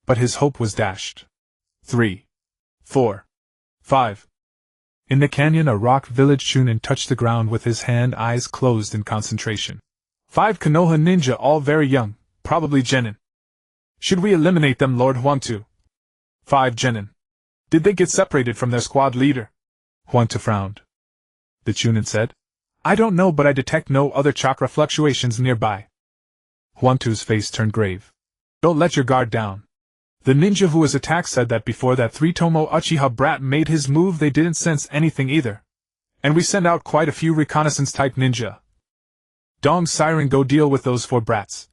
But his hope was dashed. 3, 4, 5. In the canyon, a Rock Village Chunin touched the ground with his eyes closed in concentration. 5 Konoha ninja, all very young, probably genin. Should we eliminate them, Lord Huangtu? 5 genin. Did they get separated from their squad leader? Huangtu frowned. The Chunin said. I don't know, but I detect no other chakra fluctuations nearby. Huangtu's face turned grave. Don't let your guard down. The ninja who was attacked said that before that three-tomoe Uchiha brat made his move they didn't sense anything either. And we sent out quite a few reconnaissance-type ninja. Dong Siren, go deal with those 4 brats.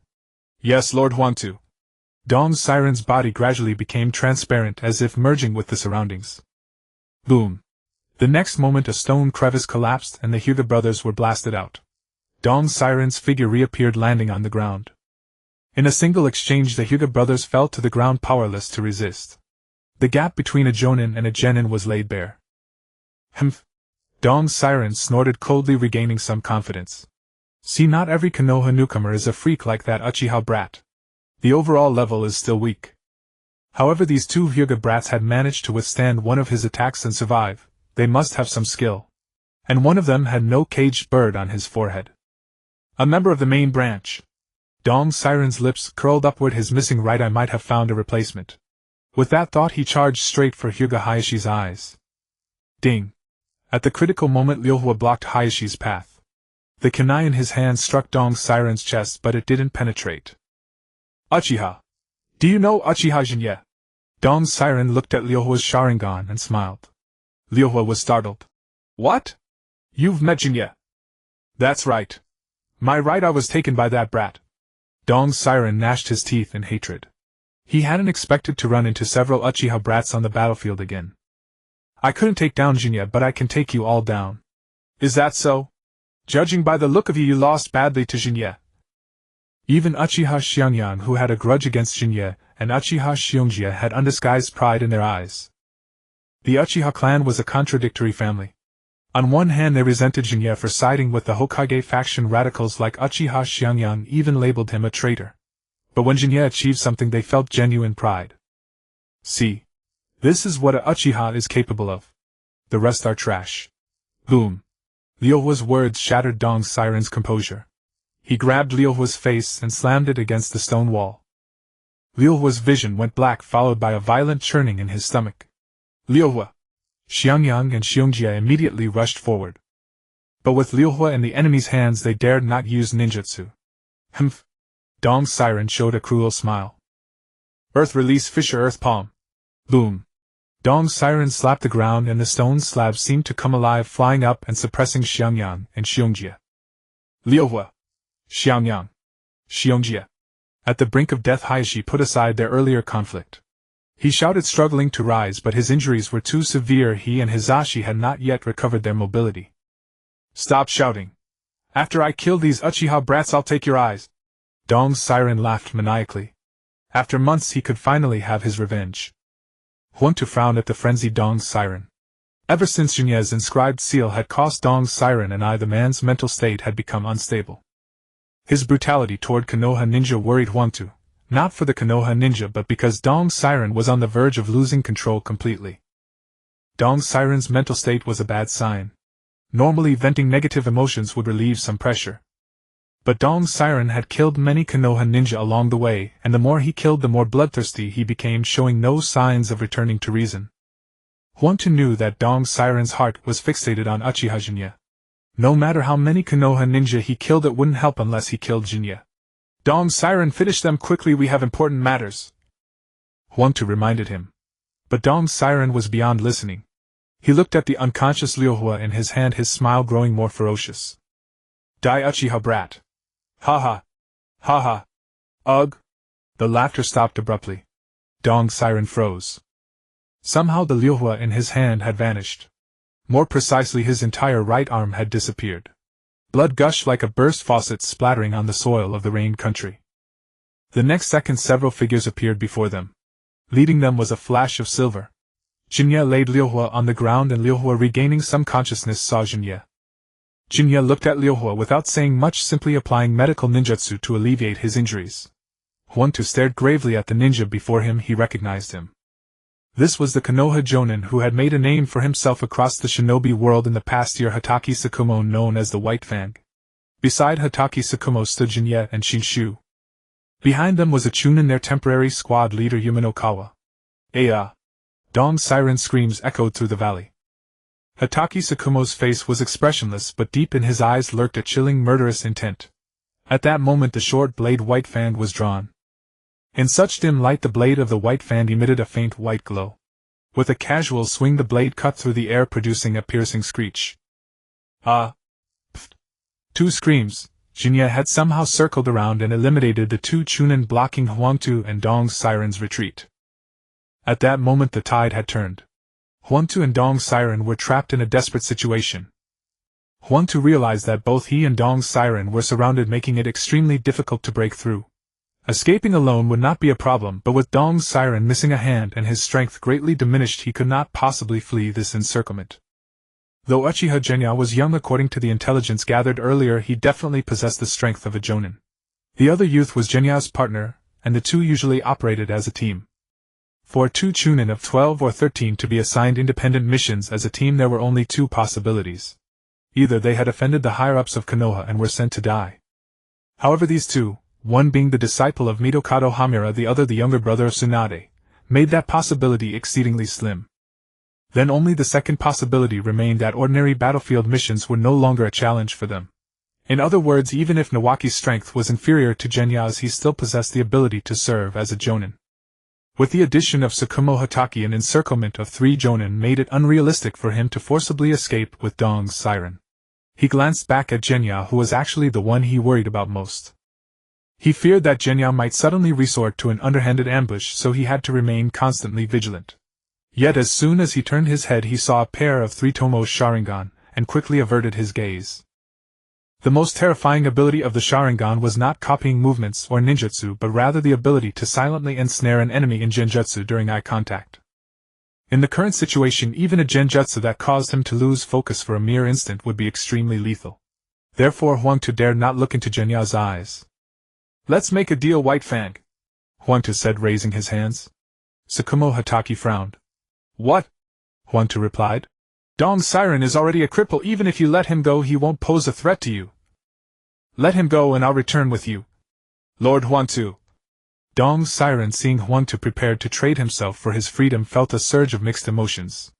Yes, Lord Huangtu. Dong Siren's body gradually became transparent as if merging with the surroundings. Boom. The next moment a stone crevice collapsed and the Hyuga brothers were blasted out. Dong Siren's figure reappeared, landing on the ground. In a single exchange the Hyuga brothers fell to the ground, powerless to resist. The gap between a Jonin and a Genin was laid bare. Humph. Dong Siren snorted coldly, regaining some confidence. See, not every Konoha newcomer is a freak like that Uchiha brat. The overall level is still weak. However, these 2 Hyuga brats had managed to withstand one of his attacks and survive. They must have some skill. And one of them had no caged bird on his forehead. A member of the main branch. Dong Siren's lips curled upward, his missing right eye might have found a replacement. With that thought he charged straight for Hyuga Hayashi's eyes. Ding! At the critical moment Ryohwa blocked Hayashi's path. The kunai in his hand struck Dong Siren's chest, but it didn't penetrate. Uchiha! Do you know Uchiha Shin'ya? Dong Siren looked at Ryohwa's Sharingan and smiled. Ryohwa was startled. What? You've met Shin'ya? That's right. My right eye was taken by that brat. Dong Siren gnashed his teeth in hatred. He hadn't expected to run into several Uchiha brats on the battlefield again. I couldn't take down Shin'ya, but I can take you all down. Is that so? Judging by the look of you, you lost badly to Shin'ya. Even Uchiha Xiangyang, who had a grudge against Shin'ya, and Uchiha Xiongja had undisguised pride in their eyes. The Uchiha clan was a contradictory family. On one hand they resented Shin'ya for siding with the Hokage faction. Radicals like Uchiha Xiangyang even labeled him a traitor. But when Shin'ya achieved something they felt genuine pride. See. This is what a Uchiha is capable of. The rest are trash. Boom. Ryohwa's words shattered Dong Siren's composure. He grabbed Ryohwa's face and slammed it against the stone wall. Ryohwa's vision went black, followed by a violent churning in his stomach. Ryohwa! Xiangyang and Xiongja immediately rushed forward. But with Ryohwa in the enemy's hands they dared not use ninjutsu. Humph! Dong Siren showed a cruel smile. Earth release Fisher Earth Palm. Boom! Dong Siren slapped the ground and the stone slabs seemed to come alive, flying up and suppressing Xiangyang and Xiongja. Ryohwa! Xiangyang! Xiongja! At the brink of death, Hayashi put aside their earlier conflict. He shouted, struggling to rise, but his injuries were too severe. He and Hizashi had not yet recovered their mobility. Stop shouting. After I kill these Uchiha brats I'll take your eyes. Dong Siren laughed maniacally. After months he could finally have his revenge. Huangtu frowned at the frenzied Dong Siren. Ever since Shin'ya's inscribed seal had cost Dong Siren an eye, the man's mental state had become unstable. His brutality toward Konoha ninja worried Huangtu. Not for the Konoha ninja, but because Dong Siren was on the verge of losing control completely. Dong Siren's mental state was a bad sign. Normally venting negative emotions would relieve some pressure. But Dong Siren had killed many Konoha ninja along the way, and the more he killed the more bloodthirsty he became, showing no signs of returning to reason. Huangtu knew that Dong Siren's heart was fixated on Uchiha Shin'ya. No matter how many Konoha ninja he killed, it wouldn't help unless he killed Shin'ya. Dong Siren, finish them quickly, we have important matters. Huangtu reminded him. But Dong Siren was beyond listening. He looked at the unconscious Ryohwa in his hand, his smile growing more ferocious. Die Uchiha brat. Ha ha. Ha ha. Ugh. The laughter stopped abruptly. Dong Siren froze. Somehow the Ryohwa in his hand had vanished. More precisely, his entire right arm had disappeared. Blood gushed like a burst faucet, splattering on the soil of the rain country. The next second several figures appeared before them. Leading them was a flash of silver. Shin'ya laid Ryohwa on the ground, and Ryohwa, regaining some consciousness, saw Shin'ya. Shin'ya looked at Ryohwa without saying much, simply applying medical ninjutsu to alleviate his injuries. Huangtu stared gravely at the ninja before him. He recognized him. This was the Konoha Jonin who had made a name for himself across the shinobi world in the past year, Hatake Tsukumo, known as the White Fang. Beside Hatake Tsukumo stood Shin'ya and Shinshu. Behind them was a Chunin, their temporary squad leader Yumanokawa. Aya! Dong Siren screams echoed through the valley. Hatake Tsukumo's face was expressionless, but deep in his eyes lurked a chilling, murderous intent. At that moment the short blade White Fang was drawn. In such dim light the blade of the white fan emitted a faint white glow. With a casual swing the blade cut through the air producing a piercing screech. Ah! Pfft! 2 screams. Shin'ya had somehow circled around and eliminated the 2 Chunin blocking Huangtu and Dong's Siren's retreat. At that moment the tide had turned. Huangtu and Dong's Siren were trapped in a desperate situation. Huangtu realized that both he and Dong's Siren were surrounded, making it extremely difficult to break through. Escaping alone would not be a problem, but with Dong's Siren missing a hand and his strength greatly diminished he could not possibly flee this encirclement. Though Uchiha Shin'ya was young according to the intelligence gathered earlier, he definitely possessed the strength of a jonin. The other youth was Shin'ya's partner, and the two usually operated as a team. For 2 Chunin of 12 or 13 to be assigned independent missions as a team there were only 2 possibilities. Either they had offended the higher-ups of Konoha and were sent to die. However, these 2, one being the disciple of Mitokado Homura, the other the younger brother of Tsunade, made that possibility exceedingly slim. Then only the second possibility remained, that ordinary battlefield missions were no longer a challenge for them. In other words, even if Nawaki's strength was inferior to Shin'ya's, he still possessed the ability to serve as a jonin. With the addition of Tsukumo Hatake, an encirclement of 3 jonin made it unrealistic for him to forcibly escape with Dong's Siren. He glanced back at Shin'ya, who was actually the one he worried about most. He feared that Shin'ya might suddenly resort to an underhanded ambush, so he had to remain constantly vigilant. Yet as soon as he turned his head he saw a pair of three-tomoe Sharingan, and quickly averted his gaze. The most terrifying ability of the Sharingan was not copying movements or ninjutsu, but rather the ability to silently ensnare an enemy in genjutsu during eye contact. In the current situation, even a genjutsu that caused him to lose focus for a mere instant would be extremely lethal. Therefore Huangtu dared not look into Shin'ya's eyes. "Let's make a deal, White Fang," Huangtu said, raising his hands. Tsukumo Hatake frowned. "What?" Huangtu replied. "Dong's Siren is already a cripple. Even if you let him go, he won't pose a threat to you." "Let him go and I'll return with you, Lord Huangtu." Dong's Siren, seeing Huangtu prepared to trade himself for his freedom, felt a surge of mixed emotions.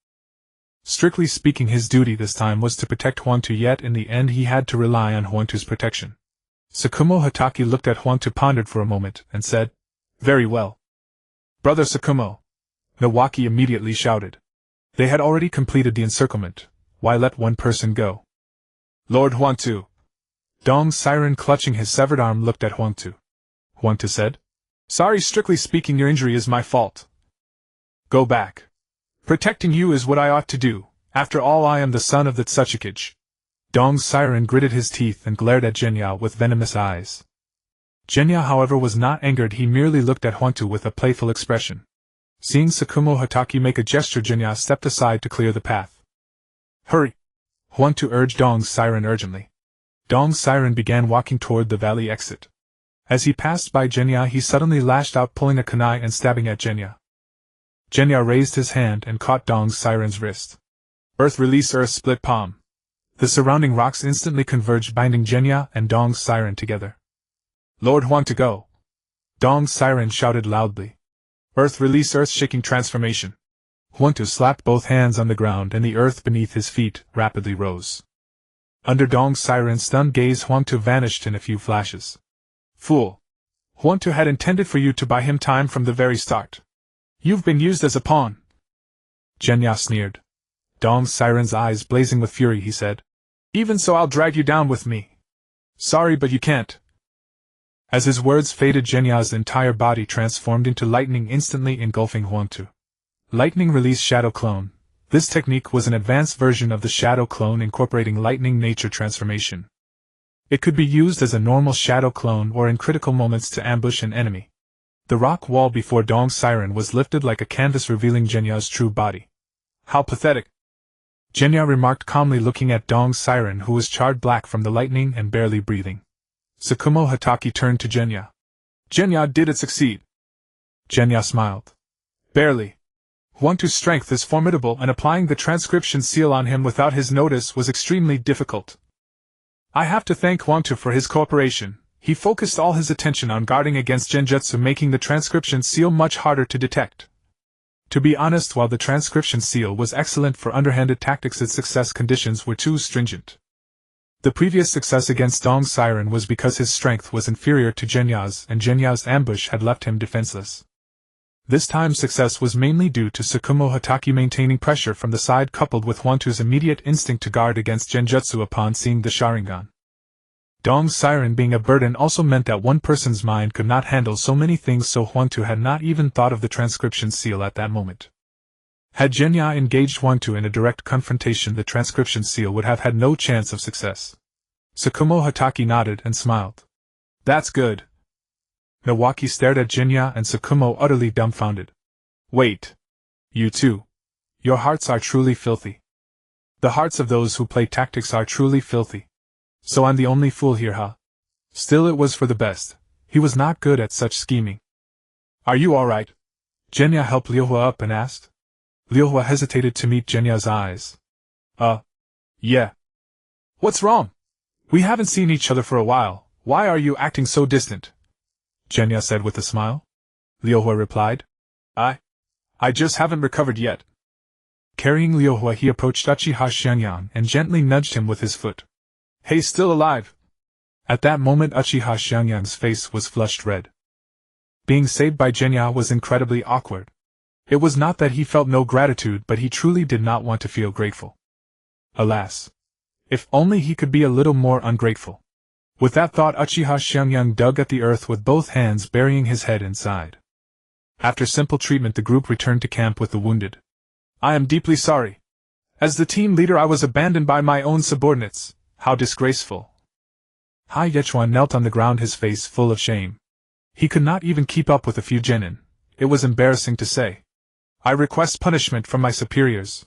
Strictly speaking, his duty this time was to protect Huangtu, yet in the end he had to rely on Huangtu's protection. Tsukumo Hatake looked at Huangtu, pondered for a moment, and said, "Very well. Brother Tsukumo." Nawaki immediately shouted. They had already completed the encirclement. Why let one person go? "Lord Huangtu." Dong's Siren, clutching his severed arm, looked at Huangtu. Huangtu said, "Sorry, strictly speaking your injury is my fault. Go back. Protecting you is what I ought to do. After all, I am the son of the Tsuchikage." Dong's Siren gritted his teeth and glared at Shin'ya with venomous eyes. Shin'ya, however, was not angered. He merely looked at Huangtu with a playful expression. Seeing Tsukumo Hatake make a gesture, Shin'ya stepped aside to clear the path. "Hurry!" Huangtu urged Dong's Siren urgently. Dong's Siren began walking toward the valley exit. As he passed by Shin'ya, he suddenly lashed out, pulling a kunai and stabbing at Shin'ya. Shin'ya raised his hand and caught Dong's Siren's wrist. Earth release, earth split palm. The surrounding rocks instantly converged, binding Shin'ya and Dong's Siren together. "Lord Huangtu, go!" Dong's Siren shouted loudly. Earth release, earth shaking transformation. Huangtu slapped both hands on the ground and the earth beneath his feet rapidly rose. Under Dong's Siren's stunned gaze, Huangtu vanished in a few flashes. "Fool! Huangtu had intended for you to buy him time from the very start. You've been used as a pawn." Shin'ya sneered. Dong's Siren's eyes blazing with fury, he said, "Even so, I'll drag you down with me. Sorry, but you can't." As his words faded, Shin'ya's entire body transformed into lightning, instantly engulfing Huangtu. Lightning release shadow clone. This technique was an advanced version of the shadow clone, incorporating lightning nature transformation. It could be used as a normal shadow clone or in critical moments to ambush an enemy. The rock wall before Dong's Siren was lifted like a canvas, revealing Shin'ya's true body. "How pathetic," Shin'ya remarked calmly, looking at Dong's Siren, who was charred black from the lightning and barely breathing. Tsukumo Hatake turned to Shin'ya. "Shin'ya, did it succeed?" Shin'ya smiled. "Barely. Huangtu's strength is formidable, and applying the transcription seal on him without his notice was extremely difficult. I have to thank Huangtu for his cooperation. He focused all his attention on guarding against genjutsu, making the transcription seal much harder to detect. To be honest, while the transcription seal was excellent for underhanded tactics, its success conditions were too stringent. The previous success against Dong Siren was because his strength was inferior to Genya's, and Genya's ambush had left him defenseless. This time's success was mainly due to Tsukumo Hatake maintaining pressure from the side coupled with Hwantoo's immediate instinct to guard against Genjutsu upon seeing the Sharingan. Dong Siren being a burden also meant that one person's mind could not handle so many things, so Hwantoo had not even thought of the transcription seal at that moment. Had Genya engaged Hwantoo in a direct confrontation, the transcription seal would have had no chance of success. Tsukumo Hatake nodded and smiled. That's good. Nawaki stared at Genya and Tsukumo utterly dumbfounded. Wait. You too. Your hearts are truly filthy. The hearts of those who play tactics are truly filthy. So I'm the only fool here, huh? Still, it was for the best. He was not good at such scheming. Are you alright? Genya helped Liuhua up and asked. Liuhua hesitated to meet Genya's eyes. Yeah. What's wrong? We haven't seen each other for a while. Why are you acting so distant? Genya said with a smile. Liuhua replied. I just haven't recovered yet. Carrying Liuhua, he approached Uchiha Shin'ya and gently nudged him with his foot. Hey, still alive? At that moment Uchiha Shin'ya's face was flushed red. Being saved by Genya was incredibly awkward. It was not that he felt no gratitude, but he truly did not want to feel grateful. Alas! If only he could be a little more ungrateful. With that thought, Uchiha Shin'ya dug at the earth with both hands, burying his head inside. After simple treatment, the group returned to camp with the wounded. I am deeply sorry. As the team leader, I was abandoned by my own subordinates. How disgraceful. Hai Yechuan knelt on the ground, his face full of shame. He could not even keep up with a few genin. It was embarrassing to say. I request punishment from my superiors.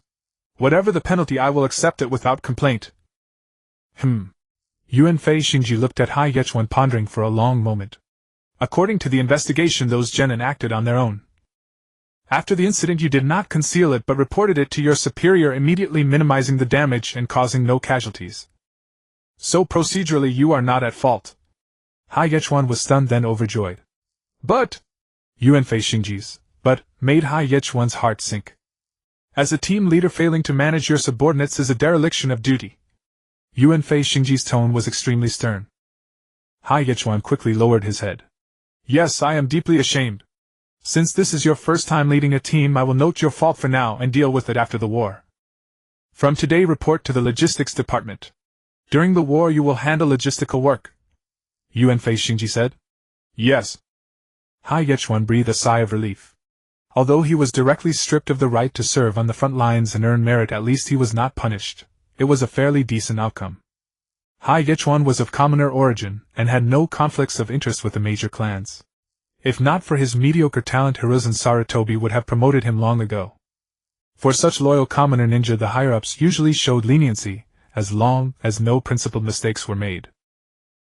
Whatever the penalty, I will accept it without complaint. Yuanfei Shinji looked at Hai Yechuan, pondering for a long moment. According to the investigation, those genin acted on their own. After the incident, you did not conceal it but reported it to your superior, immediately minimizing the damage and causing no casualties. So procedurally you are not at fault. Hai Yechuan was stunned, then overjoyed. But Yuanfei Shinji's but made Hai Yechuan's heart sink. As a team leader, failing to manage your subordinates is a dereliction of duty. Yuanfei Shinji's tone was extremely stern. Hai Yechuan quickly lowered his head. Yes, I am deeply ashamed. Since this is your first time leading a team, I will note your fault for now and deal with it after the war. From today, report to the logistics department. During the war you will handle logistical work. Yuanfei Shinji said. Yes. Hai Yechuan breathed a sigh of relief. Although he was directly stripped of the right to serve on the front lines and earn merit, at least he was not punished. It was a fairly decent outcome. Hai Yechuan was of commoner origin, and had no conflicts of interest with the major clans. If not for his mediocre talent, Hiruzen Sarutobi would have promoted him long ago. For such loyal commoner ninja, the higher-ups usually showed leniency, as long as no principled mistakes were made.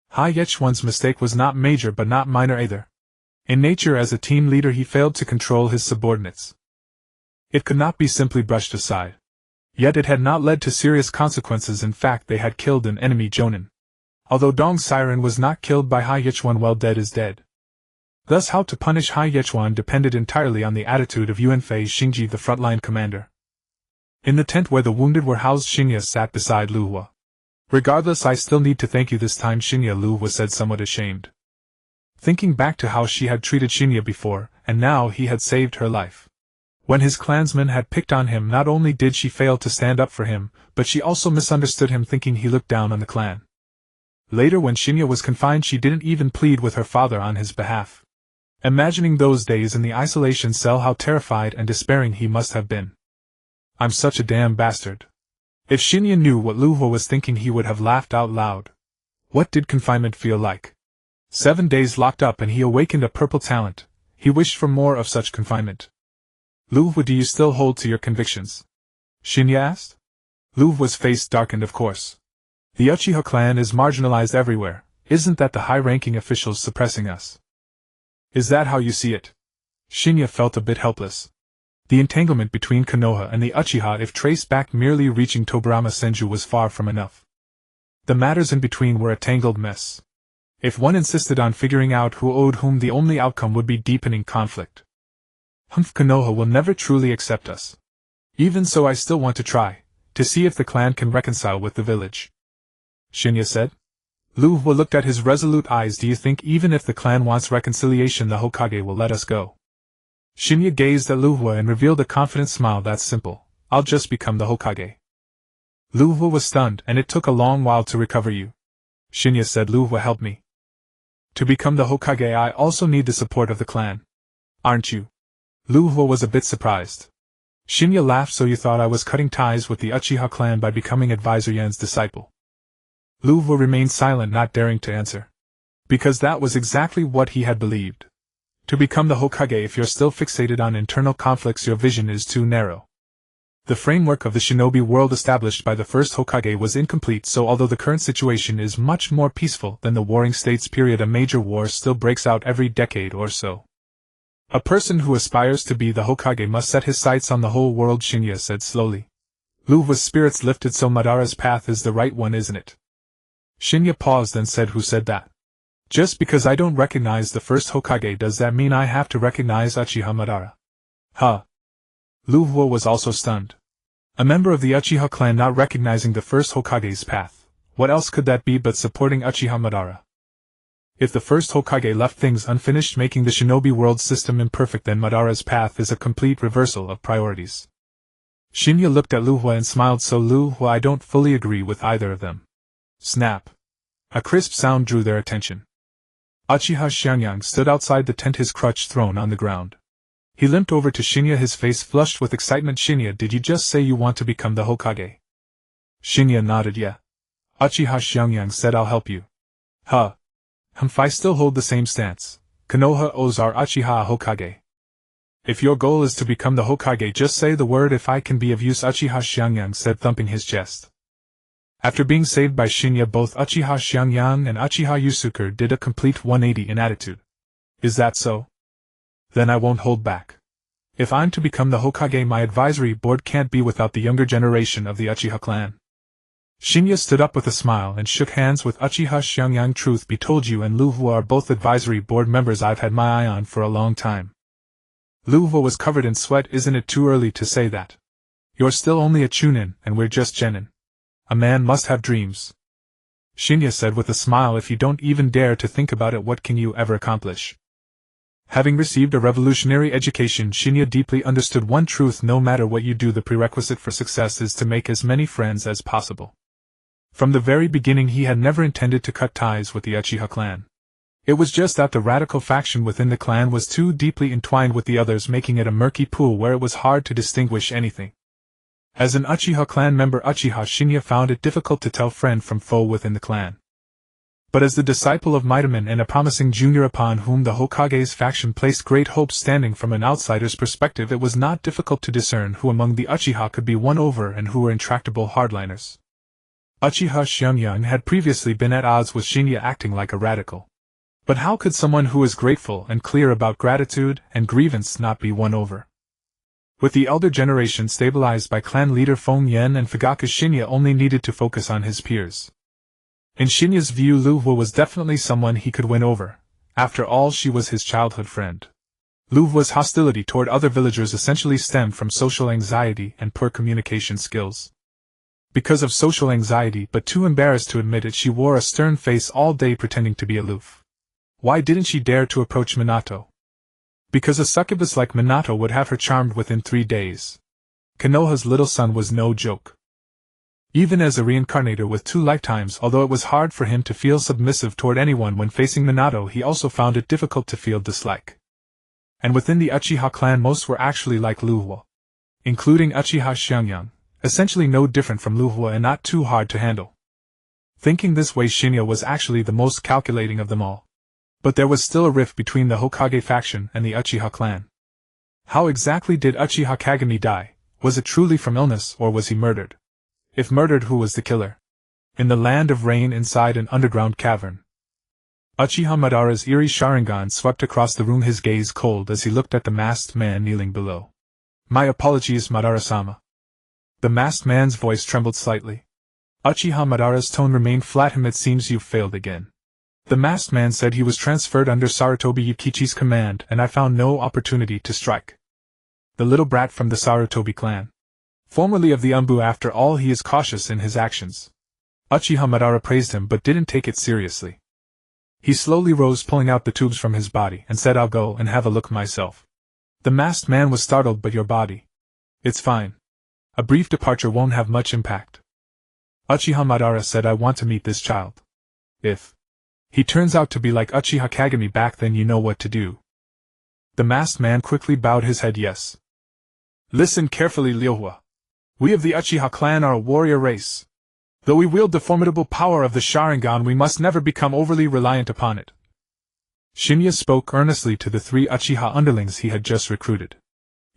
Hai Yechuan's mistake was not major but not minor either. In nature, as a team leader, he failed to control his subordinates. It could not be simply brushed aside. Yet it had not led to serious consequences. In fact, they had killed an enemy jonin. Although Dong Siren was not killed by Hai Yechuan, well, dead is dead. Thus, how to punish Hai Yechuan depended entirely on the attitude of Yuanfei Shinji, the frontline commander. In the tent where the wounded were housed, Shin'ya sat beside Liuhua. Regardless, I still need to thank you this time, Shin'ya, Liuhua said, somewhat ashamed. Thinking back to how she had treated Shin'ya before, and now he had saved her life. When his clansmen had picked on him, not only did she fail to stand up for him, but she also misunderstood him, thinking he looked down on the clan. Later, when Shin'ya was confined, she didn't even plead with her father on his behalf. Imagining those days in the isolation cell, how terrified and despairing he must have been. I'm such a damn bastard. If Shin'ya knew what Liuhua was thinking, he would have laughed out loud. What did confinement feel like? 7 days locked up, and he awakened a purple talent. He wished for more of such confinement. Liuhua, do you still hold to your convictions? Shin'ya asked. Liuhua's face darkened. Of course. The Uchiha clan is marginalized everywhere. Isn't that the high-ranking officials suppressing us? Is that how you see it? Shin'ya felt a bit helpless. The entanglement between Konoha and the Uchiha, if traced back merely reaching Tobarama Senju, was far from enough. The matters in between were a tangled mess. If one insisted on figuring out who owed whom, the only outcome would be deepening conflict. Konoha will never truly accept us. Even so, I still want to try, to see if the clan can reconcile with the village. Shin'ya said. Lu Hua looked at his resolute eyes. Do you think even if the clan wants reconciliation the Hokage will let us go? Shin'ya gazed at Lu Hua and revealed a confident smile. That's simple. I'll just become the Hokage. Lu Hua was stunned, and it took a long while to recover you. Shin'ya said. Lu Hua helped me. To become the Hokage I also need the support of the clan. Aren't you? Lu Hua was a bit surprised. Shin'ya laughed. So you thought I was cutting ties with the Uchiha clan by becoming Advisor Yan's disciple? Lu Hua remained silent, not daring to answer. Because that was exactly what he had believed. To become the Hokage if you're still fixated on internal conflicts your vision is too narrow. The framework of the shinobi world established by the first Hokage was incomplete, so although the current situation is much more peaceful than the Warring States period, a major war still breaks out every decade or so. A person who aspires to be the Hokage must set his sights on the whole world, Shin'ya said slowly. Lu Hua's spirits lifted. So Madara's path is the right one, isn't it? Shin'ya paused and said, who said that? Just because I don't recognize the first Hokage, does that mean I have to recognize Uchiha Madara? Huh. Lu Hua was also stunned. A member of the Uchiha clan not recognizing the first Hokage's path. What else could that be but supporting Uchiha Madara? If the first Hokage left things unfinished, making the shinobi world system imperfect, then Madara's path is a complete reversal of priorities. Shin'ya looked at Lu Hua and smiled. So Lu Hua, I don't fully agree with either of them. Snap. A crisp sound drew their attention. Uchiha Shin'ya stood outside the tent, his crutch thrown on the ground. He limped over to Shin'ya, his face flushed with excitement. Shin'ya, did you just say you want to become the Hokage? Shin'ya nodded. Yeah. Uchiha Shin'ya said, I'll help you. Huh. I still hold the same stance. Konoha owes our Uchiha a Hokage. If your goal is to become the Hokage, just say the word. If I can be of use, Uchiha Shin'ya said, thumping his chest. After being saved by Shin'ya, both Uchiha Shin'ya and Uchiha Yusuke did a complete 180 in attitude. Is that so? Then I won't hold back. If I'm to become the Hokage, my advisory board can't be without the younger generation of the Uchiha clan. Shin'ya stood up with a smile and shook hands with Uchiha Shin'ya. Truth be told, you and Lu Hua are both advisory board members I've had my eye on for a long time. Lu Hua was covered in sweat. Isn't it too early to say that? You're still only a chunin, and we're just genin. A man must have dreams. Shin'ya said with a smile. If you don't even dare to think about it, what can you ever accomplish? Having received a revolutionary education, Shin'ya deeply understood one truth: no matter what you do, the prerequisite for success is to make as many friends as possible. From the very beginning he had never intended to cut ties with the Uchiha clan. It was just that the radical faction within the clan was too deeply entwined with the others, making it a murky pool where it was hard to distinguish anything. As an Uchiha clan member, Uchiha Shin'ya found it difficult to tell friend from foe within the clan. But as the disciple of Mitokado and a promising junior upon whom the Hokage's faction placed great hopes, standing from an outsider's perspective, it was not difficult to discern who among the Uchiha could be won over and who were intractable hardliners. Uchiha Shin'ya had previously been at odds with Shin'ya, acting like a radical. But how could someone who is grateful and clear about gratitude and grievance not be won over? With the elder generation stabilized by clan leader Feng Yen and Fugaku, Shin'ya only needed to focus on his peers. In Shin'ya's view, Lu Hua was definitely someone he could win over. After all, she was his childhood friend. Lu Hua's hostility toward other villagers essentially stemmed from social anxiety and poor communication skills. Because of social anxiety, but too embarrassed to admit it, she wore a stern face all day, pretending to be aloof. Why didn't she dare to approach Minato? Because a succubus like Minato would have her charmed within 3 days. Konoha's little son was no joke. Even as a reincarnator with 2 lifetimes, although it was hard for him to feel submissive toward anyone when facing Minato, he also found it difficult to feel dislike. And within the Uchiha clan, most were actually like Lu Hua, including Uchiha Shin'ya, essentially no different from Lu Hua and not too hard to handle. Thinking this way, Shin'ya was actually the most calculating of them all. But there was still a rift between the Hokage faction and the Uchiha clan. How exactly did Uchiha Kagami die? Was it truly from illness, or was he murdered? If murdered, who was the killer? In the land of rain, inside an underground cavern. Uchiha Madara's eerie Sharingan swept across the room, his gaze cold as he looked at the masked man kneeling below. My apologies, Madara-sama. The masked man's voice trembled slightly. Uchiha Madara's tone remained flat. It seems you've failed again. The masked man said he was transferred under Sarutobi Yukichi's command, and I found no opportunity to strike. The little brat from the Sarutobi clan. Formerly of the Umbu, after all, he is cautious in his actions. Uchiha Madara praised him but didn't take it seriously. He slowly rose, pulling out the tubes from his body, and said, "I'll go and have a look myself." The masked man was startled. "But your body? It's fine. A brief departure won't have much impact." Uchiha Madara said, "I want to meet this child. If he turns out to be like Uchiha Kagami back then, you know what to do." The masked man quickly bowed his head yes. "Listen carefully, Liuhua. We of the Uchiha clan are a warrior race. Though we wield the formidable power of the Sharingan, we must never become overly reliant upon it." Shin'ya spoke earnestly to the 3 Uchiha underlings he had just recruited.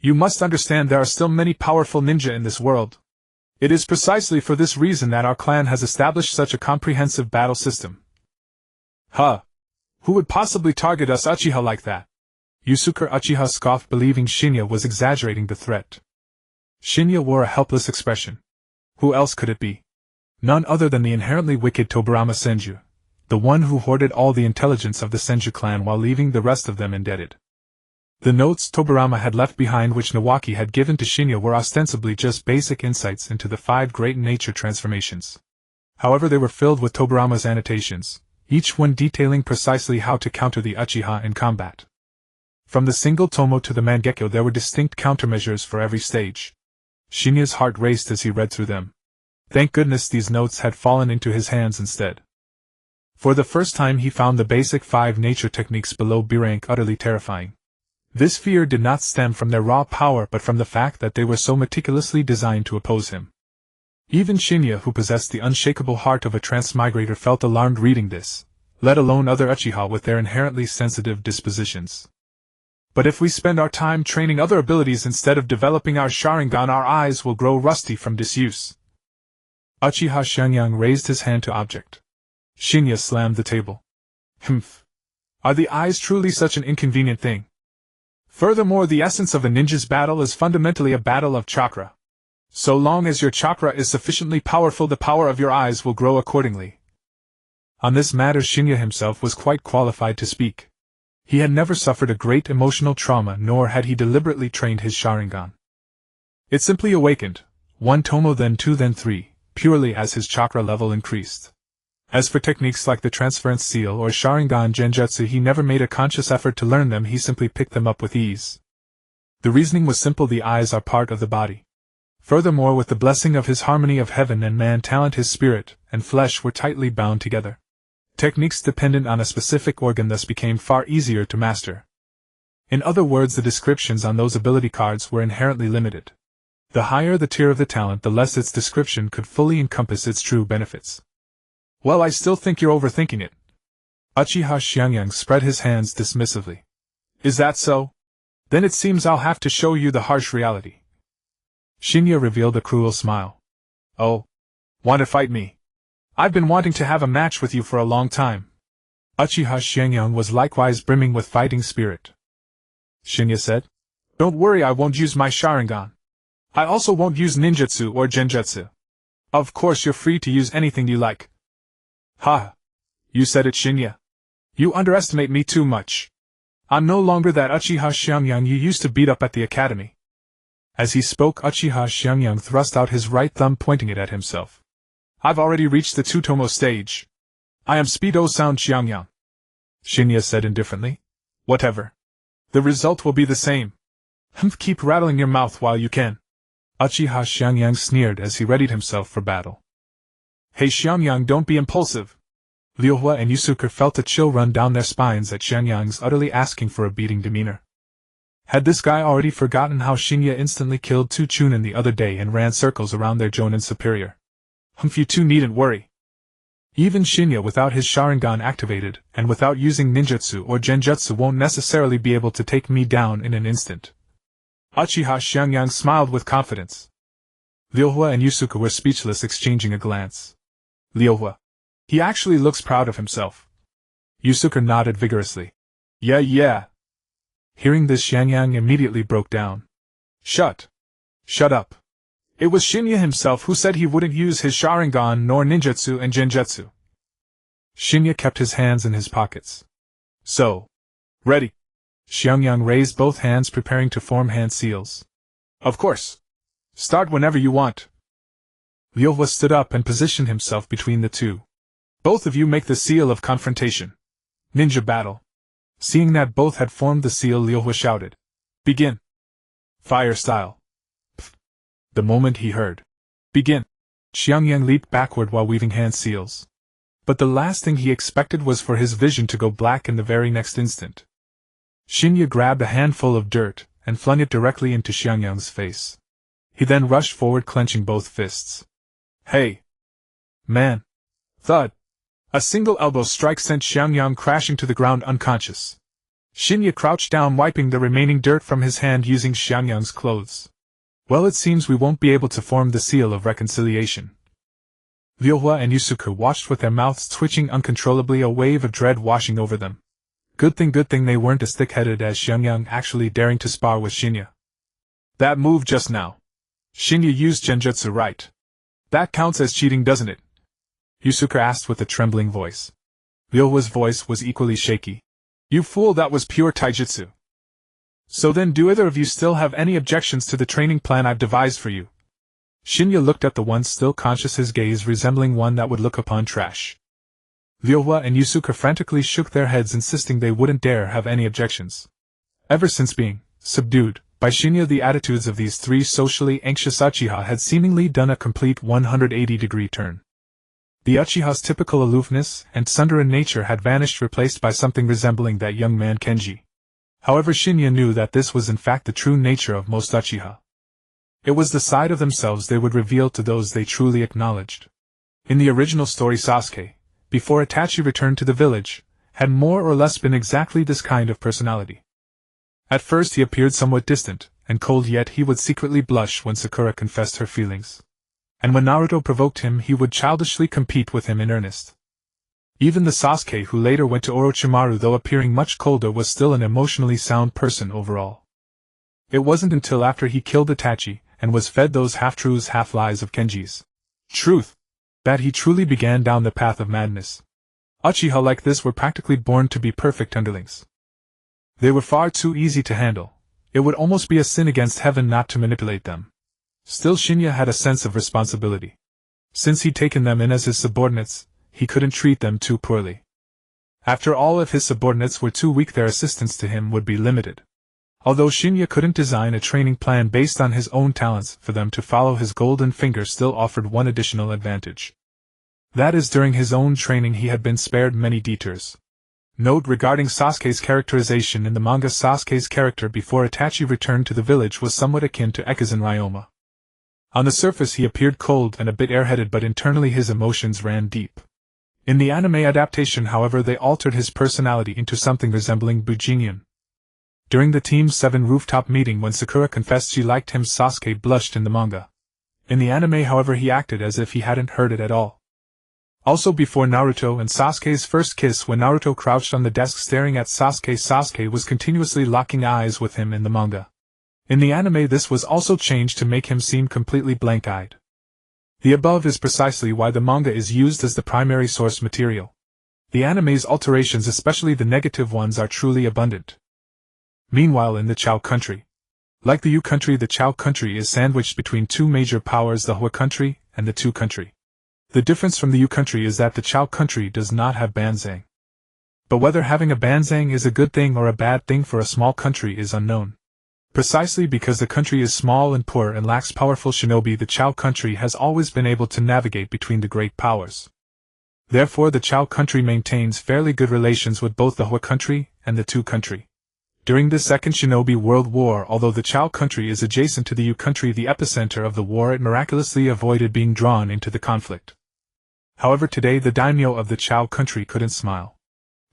"You must understand there are still many powerful ninja in this world. It is precisely for this reason that our clan has established such a comprehensive battle system." "Huh! Who would possibly target us Uchiha like that?" Yusuke Uchiha scoffed, believing Shin'ya was exaggerating the threat. Shin'ya wore a helpless expression. Who else could it be? None other than the inherently wicked Tobirama Senju, the one who hoarded all the intelligence of the Senju clan while leaving the rest of them indebted. The notes Tobirama had left behind, which Nawaki had given to Shin'ya, were ostensibly just basic insights into the 5 great nature transformations. However, they were filled with Tobirama's annotations, each one detailing precisely how to counter the Uchiha in combat. From the single tomo to the Mangekyo, there were distinct countermeasures for every stage. Shin'ya's heart raced as he read through them. Thank goodness these notes had fallen into his hands instead. For the first time he found the basic 5 nature techniques below B rank utterly terrifying. This fear did not stem from their raw power but from the fact that they were so meticulously designed to oppose him. Even Shin'ya, who possessed the unshakable heart of a transmigrator, felt alarmed reading this, let alone other Uchiha with their inherently sensitive dispositions. "But if we spend our time training other abilities instead of developing our Sharingan, our eyes will grow rusty from disuse." Uchiha Shin'ya raised his hand to object. Shin'ya slammed the table. "Humph! Are the eyes truly such an inconvenient thing? Furthermore, the essence of a ninja's battle is fundamentally a battle of chakra. So long as your chakra is sufficiently powerful, the power of your eyes will grow accordingly." On this matter Shin'ya himself was quite qualified to speak. He had never suffered a great emotional trauma, nor had he deliberately trained his Sharingan. It simply awakened, 1 tomo then 2 then 3, purely as his chakra level increased. As for techniques like the transference seal or Sharingan Genjutsu, he never made a conscious effort to learn them, he simply picked them up with ease. The reasoning was simple: the eyes are part of the body. Furthermore, with the blessing of his harmony of heaven and man talent, his spirit and flesh were tightly bound together. Techniques dependent on a specific organ thus became far easier to master. In other words, the descriptions on those ability cards were inherently limited. The higher the tier of the talent, the less its description could fully encompass its true benefits. "Well, I still think you're overthinking it." Uchiha Shin'ya spread his hands dismissively. "Is that so? Then it seems I'll have to show you the harsh reality." Shin'ya revealed a cruel smile. "Oh? Want to fight me? I've been wanting to have a match with you for a long time." Uchiha Shin'ya was likewise brimming with fighting spirit. Shin'ya said, "Don't worry, I won't use my Sharingan. I also won't use ninjutsu or genjutsu. Of course you're free to use anything you like." "Ha! You said it, Shin'ya. You underestimate me too much. I'm no longer that Uchiha Shin'ya you used to beat up at the academy." As he spoke, Uchiha Shin'ya thrust out his right thumb, pointing it at himself. "I've already reached the 2-tomo stage. I am Speedo Sound Shin'ya." Shin'ya said indifferently, "Whatever. The result will be the same. Keep rattling your mouth while you can." Uchiha Shin'ya sneered as he readied himself for battle. "Hey Shin'ya, don't be impulsive." Liuhua and Yusuke felt a chill run down their spines at Shin'ya's utterly asking for a beating demeanor. Had this guy already forgotten how Shin'ya instantly killed 2 Chunin the other day and ran circles around their Jonin superior? You two needn't worry. Even Shin'ya without his Sharingan activated, and without using ninjutsu or genjutsu, won't necessarily be able to take me down in an instant." Uchiha Shin'ya smiled with confidence. Liuhua and Yusuke were speechless, exchanging a glance. Liuhua. He actually looks proud of himself. Yusuke nodded vigorously. Yeah. Hearing this, Shin'ya immediately broke down. Shut up. It was Shin'ya himself who said he wouldn't use his Sharingan nor ninjutsu and genjutsu. Shin'ya kept his hands in his pockets. "So, ready?" Shin'ya raised both hands, preparing to form hand seals. "Of course. Start whenever you want." Liu Hua stood up and positioned himself between the two. Both of you make the seal of confrontation. Ninja battle. Seeing that both had formed the seal, Liu Hua shouted. Begin. Fire style. Pfft. The moment he heard. Begin. Xiangyang leaped backward while weaving hand seals. But the last thing he expected was for his vision to go black in the very next instant. Shin'ya grabbed a handful of dirt and flung it directly into Xiangyang's face. He then rushed forward, clenching both fists. Hey! Man! Thud! A single elbow strike sent Xiangyang crashing to the ground unconscious. Shin'ya crouched down, wiping the remaining dirt from his hand using Xiangyang's clothes. Well, it seems we won't be able to form the seal of reconciliation. Liu Hua and Yusuke watched with their mouths twitching uncontrollably, a wave of dread washing over them. Good thing they weren't as thick-headed as Xiangyang, actually daring to spar with Shin'ya. That move just now. Shin'ya used genjutsu, right? That counts as cheating, doesn't it? Yusuke asked with a trembling voice. Liu Hua's voice was equally shaky. You fool, that was pure taijutsu. So then, do either of you still have any objections to the training plan I've devised for you? Shin'ya looked at the one still conscious, his gaze resembling one that would look upon trash. Liu Hua and Yusuke frantically shook their heads, insisting they wouldn't dare have any objections. Ever since being subdued by Shin'ya, the attitudes of these three socially anxious Uchiha had seemingly done a complete 180-degree turn. The Uchiha's typical aloofness and tsundere nature had vanished, replaced by something resembling that young man Kenji. However, Shin'ya knew that this was in fact the true nature of most Uchiha. It was the side of themselves they would reveal to those they truly acknowledged. In the original story, Sasuke, before Itachi returned to the village, had more or less been exactly this kind of personality. At first he appeared somewhat distant and cold, yet he would secretly blush when Sakura confessed her feelings. And when Naruto provoked him, he would childishly compete with him in earnest. Even the Sasuke who later went to Orochimaru, though appearing much colder, was still an emotionally sound person overall. It wasn't until after he killed Itachi and was fed those half-truths, half-lies of Kenji's truth that he truly began down the path of madness. Uchiha like this were practically born to be perfect underlings. They were far too easy to handle. It would almost be a sin against heaven not to manipulate them. Still, Shin'ya had a sense of responsibility. Since he'd taken them in as his subordinates, he couldn't treat them too poorly. After all, if his subordinates were too weak, their assistance to him would be limited. Although Shin'ya couldn't design a training plan based on his own talents, for them to follow his golden finger still offered one additional advantage. That is, during his own training he had been spared many detours. Note regarding Sasuke's characterization in the manga: Sasuke's character before Itachi returned to the village was somewhat akin to Ekizan Ryoma. On the surface he appeared cold and a bit airheaded, but internally his emotions ran deep. In the anime adaptation, however, they altered his personality into something resembling Bujinyan. During the Team 7 rooftop meeting, when Sakura confessed she liked him, Sasuke blushed in the manga. In the anime, however, he acted as if he hadn't heard it at all. Also, before Naruto and Sasuke's first kiss, when Naruto crouched on the desk staring at Sasuke, Sasuke was continuously locking eyes with him in the manga. In the anime, this was also changed to make him seem completely blank-eyed. The above is precisely why the manga is used as the primary source material. The anime's alterations, especially the negative ones, are truly abundant. Meanwhile, in the Chao country, like the Yu country, the Chao country is sandwiched between two major powers, the Hua country and the Tu country. The difference from the Yu country is that the Chao country does not have banzang. But whether having a banzang is a good thing or a bad thing for a small country is unknown. Precisely because the country is small and poor and lacks powerful shinobi, the Chao country has always been able to navigate between the great powers. Therefore, the Chao country maintains fairly good relations with both the Hua country and the Tu country. During the Second Shinobi World War, although the Chao country is adjacent to the Yu country, the epicenter of the war, it miraculously avoided being drawn into the conflict. However, today the daimyo of the Chao country couldn't smile.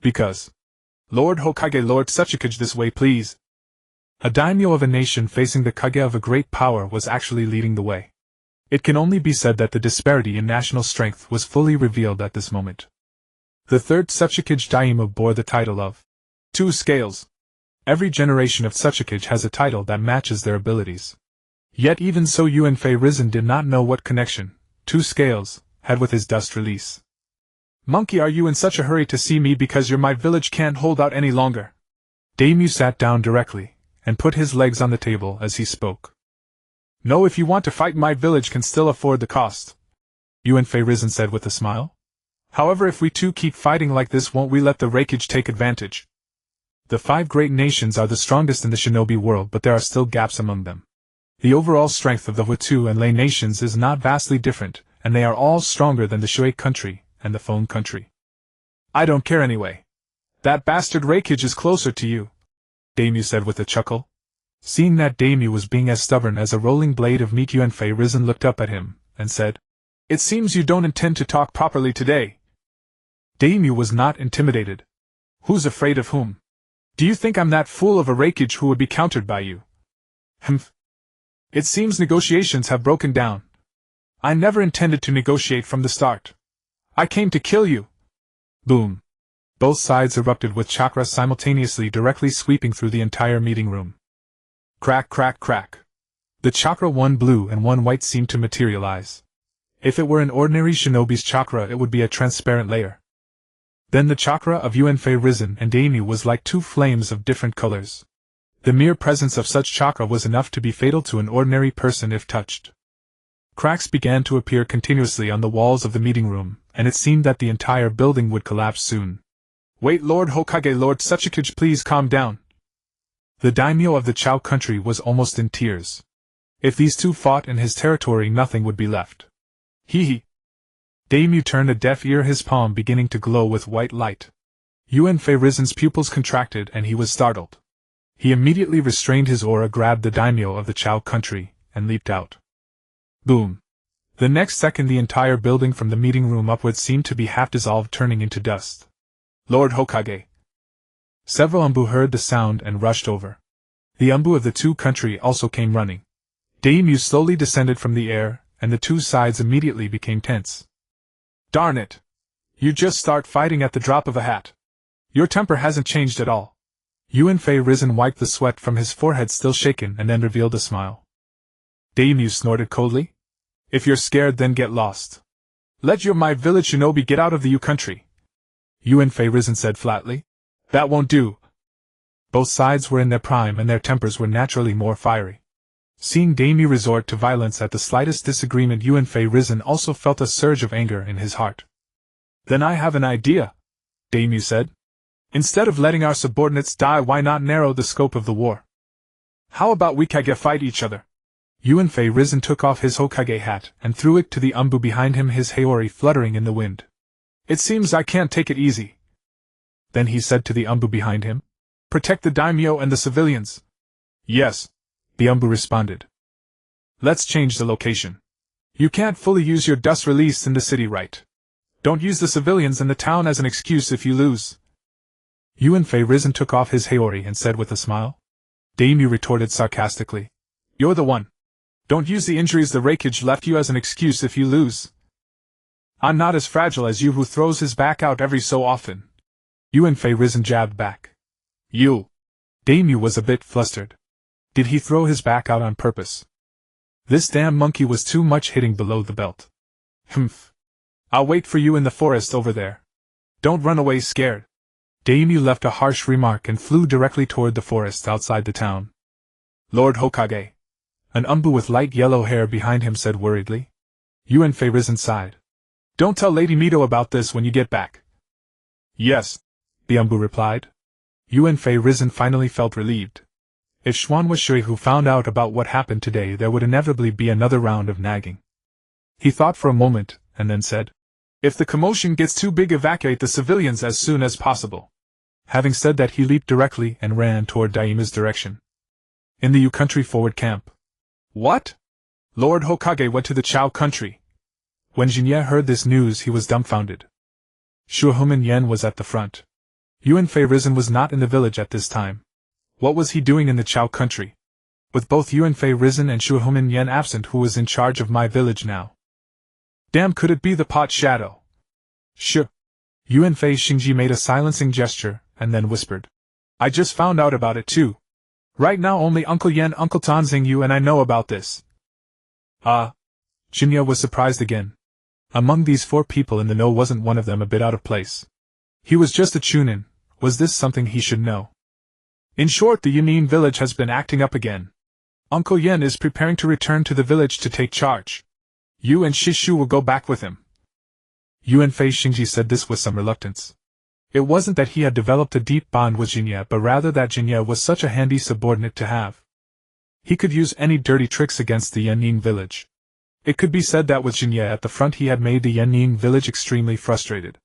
Because, Lord Hokage, Lord Tsuchikage, this way please. A daimyo of a nation facing the kage of a great power was actually leading the way. It can only be said that the disparity in national strength was fully revealed at this moment. The third Tsuchikage daimyo bore the title of Two Scales. Every generation of Tsuchikage has a title that matches their abilities. Yet even so, Yuanfei Risen did not know what connection Two Scales had with his dust release. Monkey, are you in such a hurry to see me because my village can't hold out any longer? Daimyo sat down directly and put his legs on the table as he spoke. No, if you want to fight, my village can still afford the cost. Yuanfei Risen said with a smile. However, if we two keep fighting like this, won't we let the Raikage take advantage? The 5 great nations are the strongest in the shinobi world, but there are still gaps among them. The overall strength of the Hutu and Lei nations is not vastly different, and they are all stronger than the Shui country and the Feng country. I don't care anyway. That bastard Raikage is closer to you, Daimyo said with a chuckle. Seeing that Daimyo was being as stubborn as a rolling blade of meat, Yuanfei Risen looked up at him and said, "It seems you don't intend to talk properly today." Daimyo was not intimidated. Who's afraid of whom? Do you think I'm that fool of a Raikage who would be countered by you? Humph. It seems negotiations have broken down. I never intended to negotiate from the start. I came to kill you. Boom. Both sides erupted with chakra simultaneously, directly sweeping through the entire meeting room. Crack, crack, crack. The chakra, one blue and one white, seemed to materialize. If it were an ordinary shinobi's chakra, it would be a transparent layer. Then the chakra of Yuanfei Risen and Daimyo was like 2 flames of different colors. The mere presence of such chakra was enough to be fatal to an ordinary person if touched. Cracks began to appear continuously on the walls of the meeting room, and it seemed that the entire building would collapse soon. Wait, Lord Hokage, Lord Tsuchikage, please calm down. The daimyo of the Chao country was almost in tears. If these two fought in his territory, nothing would be left. Hee. Daimyo turned a deaf ear, his palm beginning to glow with white light. Yuanfei Risen's pupils contracted and he was startled. He immediately restrained his aura, grabbed the daimyo of the Chao country, and leaped out. Boom. The next second the entire building from the meeting room upwards seemed to be half dissolved, turning into dust. Lord Hokage. Several Umbu heard the sound and rushed over. The Umbu of the two country also came running. Daimyo slowly descended from the air, and the two sides immediately became tense. Darn it! You just start fighting at the drop of a hat. Your temper hasn't changed at all. Yuanfei Risen wiped the sweat from his forehead, still shaken, and then revealed a smile. Daimyo snorted coldly. If you're scared, then get lost. Let your my village shinobi get out of the U country. Yuanfei Risen said flatly. That won't do. Both sides were in their prime and their tempers were naturally more fiery. Seeing Daimyo resort to violence at the slightest disagreement, Yuanfei Risen also felt a surge of anger in his heart. Then I have an idea, Daimyo said. Instead of letting our subordinates die, why not narrow the scope of the war? How about we Kage fight each other? Yuanfei Risen took off his Hokage hat and threw it to the Umbu behind him, his Haori fluttering in the wind. It seems I can't take it easy. Then he said to the Umbu behind him, Protect the daimyo and the civilians. Yes, the Umbu responded. Let's change the location. You can't fully use your dust release in the city, right? Don't use the civilians and the town as an excuse if you lose. Yuanfei Risen took off his Haori and said with a smile. Daimyo retorted sarcastically. You're the one. Don't use the injuries the Raikage left you as an excuse if you lose. I'm not as fragile as you, who throws his back out every so often. Yuanfei Risen jabbed back. You. Daimyo was a bit flustered. Did he throw his back out on purpose? This damn monkey was too much hitting below the belt. Humph. I'll wait for you in the forest over there. Don't run away scared. Daimyo left a harsh remark and flew directly toward the forest outside the town. Lord Hokage. An Umbu with light yellow hair behind him said worriedly. Yuanfei Risen sighed. Don't tell Lady Mito about this when you get back. Yes, the Umbu replied. Yuanfei Risen finally felt relieved. If Xuan was Shui who found out about what happened today, there would inevitably be another round of nagging. He thought for a moment, and then said, If the commotion gets too big, evacuate the civilians as soon as possible. Having said that, he leaped directly and ran toward Daima's direction. In the U country forward camp. What? Lord Hokage went to the Chao country. When Shin'ya heard this news, he was dumbfounded. Shuohuman Yen was at the front. Yuanfei Risen was not in the village at this time. What was he doing in the Chao country? With both Yuanfei Risen and Shuohuman Yen absent, who was in charge of my village now? Damn, could it be the pot shadow? Sure. Yuanfei Xingji made a silencing gesture, and then whispered. I just found out about it too. Right now only Uncle Yen, Uncle Tanzing you and I know about this. Shin'ya was surprised again. Among these 4 people in the know, wasn't one of them a bit out of place? He was just a chunin. Was this something he should know? In short, the Yunin village has been acting up again. Uncle Yen is preparing to return to the village to take charge. You and Shishu will go back with him. Yuanfei Xingji said this with some reluctance. It wasn't that he had developed a deep bond with Shin'ya, but rather that Shin'ya was such a handy subordinate to have. He could use any dirty tricks against the Yanning village. It could be said that with Shin'ya at the front he had made the Yanning village extremely frustrated.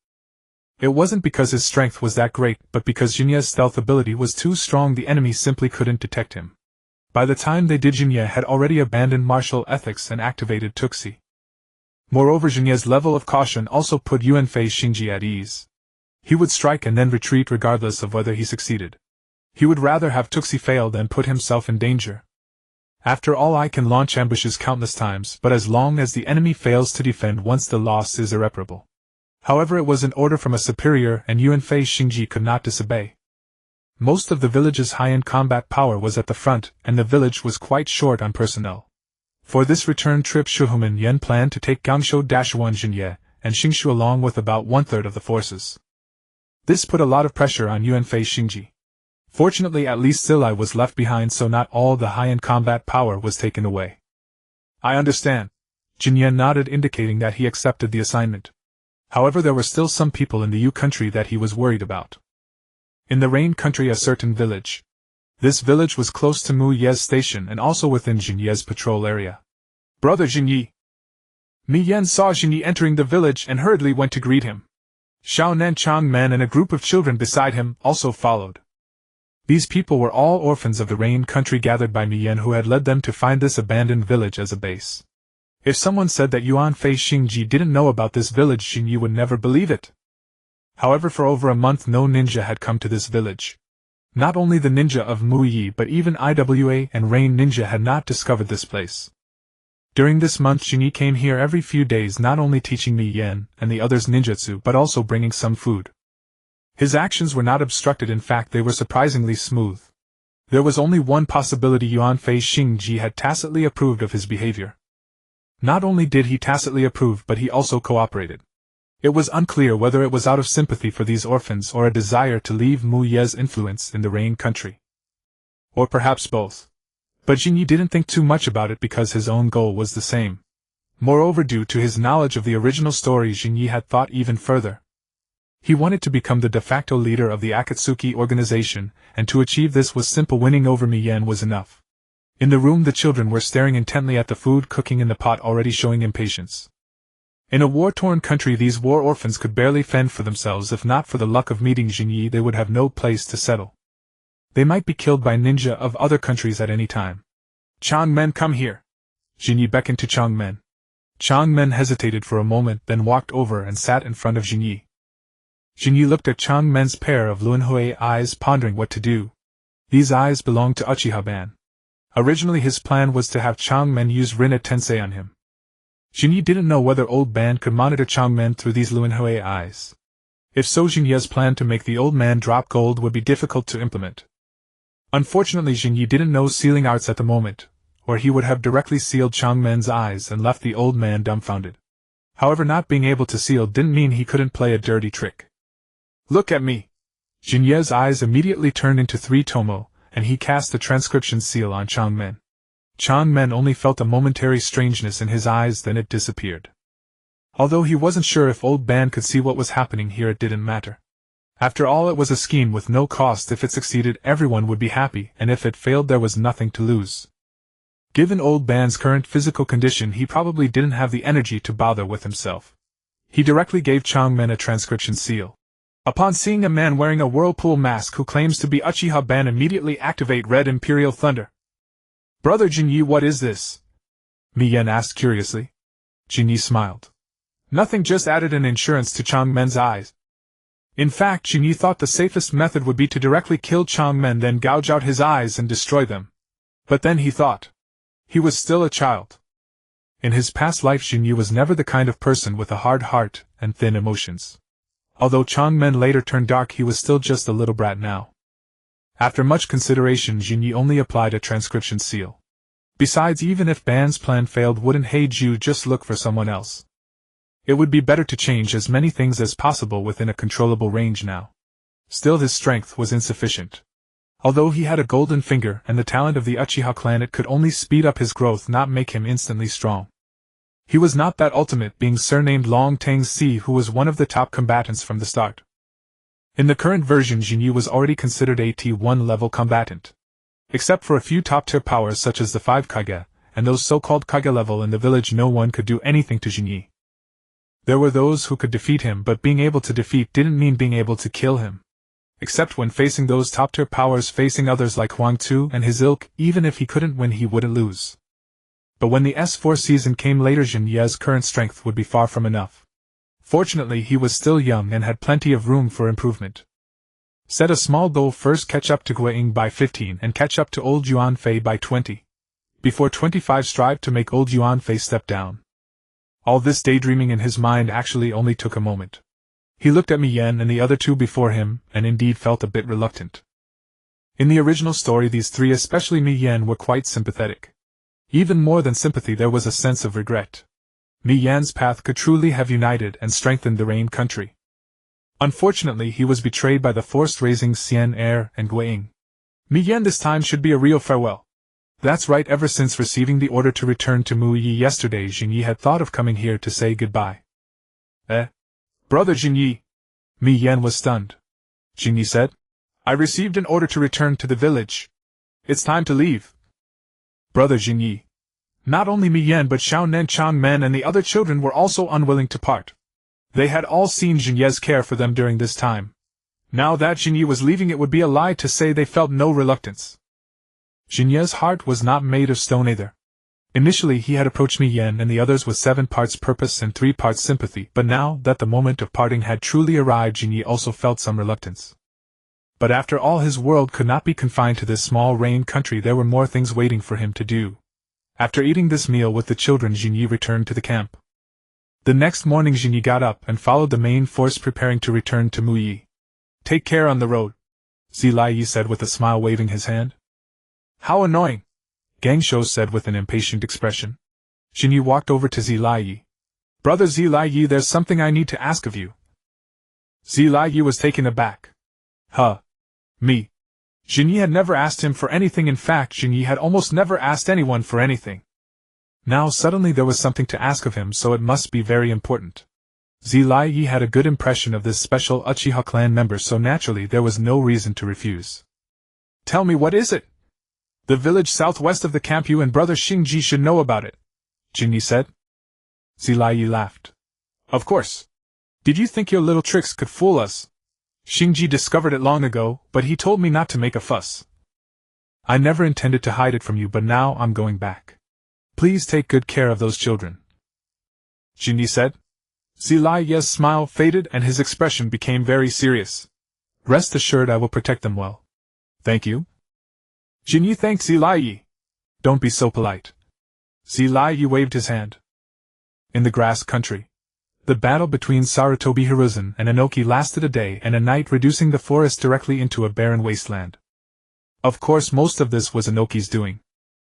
It wasn't because his strength was that great, but because Shin'ya's stealth ability was too strong, the enemy simply couldn't detect him. By the time they did, Shin'ya had already abandoned martial ethics and activated Tuxi. Moreover, Shin'ya's level of caution also put Yuanfei Xingji at ease. He would strike and then retreat regardless of whether he succeeded. He would rather have Tuxi fail than put himself in danger. After all, I can launch ambushes countless times, but as long as the enemy fails to defend once, the loss is irreparable. However, it was an order from a superior, and Yuanfei Xingji could not disobey. Most of the village's high-end combat power was at the front, and the village was quite short on personnel. For this return trip, Shuhuman Yen planned to take Gangshu-1 Shin'ya and Xingshu along with about one-third of the forces. This put a lot of pressure on Yuanfei Xingji. Fortunately, at least Zilai was left behind, so not all the high-end combat power was taken away. I understand. Jinyan nodded, indicating that he accepted the assignment. However, there were still some people in the Yu country that he was worried about. In the Rain country, a certain village. This village was close to Mu Ye's station and also within Jinye's patrol area. Brother Jinyi. Mi Yen saw Jinyi entering the village and hurriedly went to greet him. Xiao Nan Changmen and a group of children beside him also followed. These people were all orphans of the Rain country gathered by Mi Yen, who had led them to find this abandoned village as a base. If someone said that Yuanfei Xingji didn't know about this village, Xingyi would never believe it. However, for over a month no ninja had come to this village. Not only the ninja of Mu Yi, but even IWA and Rain ninja had not discovered this place. During this month, Xingyi came here every few days, not only teaching Mi Yen and the others ninjutsu, but also bringing some food. His actions were not obstructed, in fact they were surprisingly smooth. There was only one possibility: Yuanfei Xingji had tacitly approved of his behavior. Not only did he tacitly approve, but he also cooperated. It was unclear whether it was out of sympathy for these orphans or a desire to leave Mu Ye's influence in the Rain country. Or perhaps both. But Jinyi didn't think too much about it because his own goal was the same. Moreover, due to his knowledge of the original story, Jinyi had thought even further. He wanted to become the de facto leader of the Akatsuki organization, and to achieve this was simple: winning over Mi Yen was enough. In the room, the children were staring intently at the food cooking in the pot, already showing impatience. In a war-torn country, these war orphans could barely fend for themselves. If not for the luck of meeting Jinyi, they would have no place to settle. They might be killed by ninja of other countries at any time. Changmen, come here. Jinyi beckoned to Changmen. Changmen hesitated for a moment, then walked over and sat in front of Jinyi. Jinyi looked at Changmen's pair of Luanhui eyes, pondering what to do. These eyes belonged to Uchiha-ban. Originally his plan was to have Changmen use Rinna Tensei on him. Jinyi didn't know whether old man could monitor Changmen through these Luanhui eyes. If so, Jinyi's plan to make the old man drop gold would be difficult to implement. Unfortunately, Jinyi didn't know sealing arts at the moment, or he would have directly sealed Changmen's eyes and left the old man dumbfounded. However, not being able to seal didn't mean he couldn't play a dirty trick. Look at me! Jinyi's eyes immediately turned into three-tomoe, and he cast the transcription seal on Changmen. Changmen only felt a momentary strangeness in his eyes, then it disappeared. Although he wasn't sure if old man could see what was happening here, it didn't matter. After all, it was a scheme with no cost. If it succeeded, everyone would be happy, and if it failed, there was nothing to lose. Given old man's current physical condition, he probably didn't have the energy to bother with himself. He directly gave Changmen a transcription seal. Upon seeing a man wearing a whirlpool mask who claims to be Uchiha-ban, immediately activate Red Imperial Thunder. Brother Jinyi, what is this? Mi Yen asked curiously. Jinyi smiled. Nothing, just added an insurance to Changmen's eyes. In fact, Jinyi thought the safest method would be to directly kill Changmen, then gouge out his eyes and destroy them. But then he thought. He was still a child. In his past life, Jinyi was never the kind of person with a hard heart and thin emotions. Although Changmen later turned dark, he was still just a little brat now. After much consideration, Jinyi only applied a transcription seal. Besides, even if Ban's plan failed, wouldn't Heiju just look for someone else? It would be better to change as many things as possible within a controllable range now. Still, his strength was insufficient. Although he had a golden finger and the talent of the Uchiha clan, it could only speed up his growth, not make him instantly strong. He was not that ultimate being surnamed Long Tang Si who was one of the top combatants from the start. In the current version, Jinyi was already considered a T1 level combatant. Except for a few top-tier powers such as the 5 Kage, and those so-called Kage level in the village, no one could do anything to Jinyi. There were those who could defeat him, but being able to defeat didn't mean being able to kill him. Except when facing those top-tier powers, facing others like Huang Tu and his ilk, even if he couldn't win he wouldn't lose. But when the S4 season came later, Jinyi's current strength would be far from enough. Fortunately, he was still young and had plenty of room for improvement. Set a small goal: first catch up to Guiying by 15 and catch up to old Yuan Fei by 20. Before 25, strive to make old Yuan Fei step down. All this daydreaming in his mind actually only took a moment. He looked at Mi Yan and the other two before him, and indeed felt a bit reluctant. In the original story, these three, especially Mi Yan, were quite sympathetic. Even more than sympathy, there was a sense of regret. Mi Yan's path could truly have united and strengthened the Rain country. Unfortunately, he was betrayed by the forced raising Xian heir and Guiying. Mi Yan this time should be a real farewell. That's right, ever since receiving the order to return to Muyi yesterday, Jinyi had thought of coming here to say goodbye. Brother Jinyi! Mi Yan was stunned. Jinyi said, I received an order to return to the village. It's time to leave. Brother Jinyi. Not only Mi Yan but Xiao Nen, Changmen and the other children were also unwilling to part. They had all seen Jinyi's care for them during this time. Now that Jinyi was leaving, it would be a lie to say they felt no reluctance. Jinyi's heart was not made of stone either. Initially he had approached Mi Yan and the others with 7 parts purpose and 3 parts sympathy, but now that the moment of parting had truly arrived, Jinyi also felt some reluctance. But after all, his world could not be confined to this small Rain country. There were more things waiting for him to do. After eating this meal with the children, Jinyi returned to the camp. The next morning Jinyi got up and followed the main force, preparing to return to Muyi. Take care on the road, Zilayi said with a smile, waving his hand. How annoying, Gangsho said with an impatient expression. Jinyi walked over to Zilayi. Brother Zilayi, there's something I need to ask of you. Zilayi was taken aback. Me. Jinyi had never asked him for anything. In fact, Jinyi had almost never asked anyone for anything. Now suddenly there was something to ask of him, so it must be very important. Zilayi had a good impression of this special Uchiha clan member, so naturally there was no reason to refuse. Tell me, what is it? The village southwest of the camp. You and Brother Xingji should know about it, Jinyi said. Zilayi laughed. Of course. Did you think your little tricks could fool us? Xingji discovered it long ago, but he told me not to make a fuss. I never intended to hide it from you, but now I'm going back. Please take good care of those children, Jinyi said. Zilayi's smile faded and his expression became very serious. Rest assured I will protect them well. Thank you. Jinyi thanked Zilayi. Don't be so polite. Zilayi waved his hand. In the grass country, the battle between Sarutobi Hiruzen and Inoki lasted a day and a night, reducing the forest directly into a barren wasteland. Of course, most of this was Inoki's doing.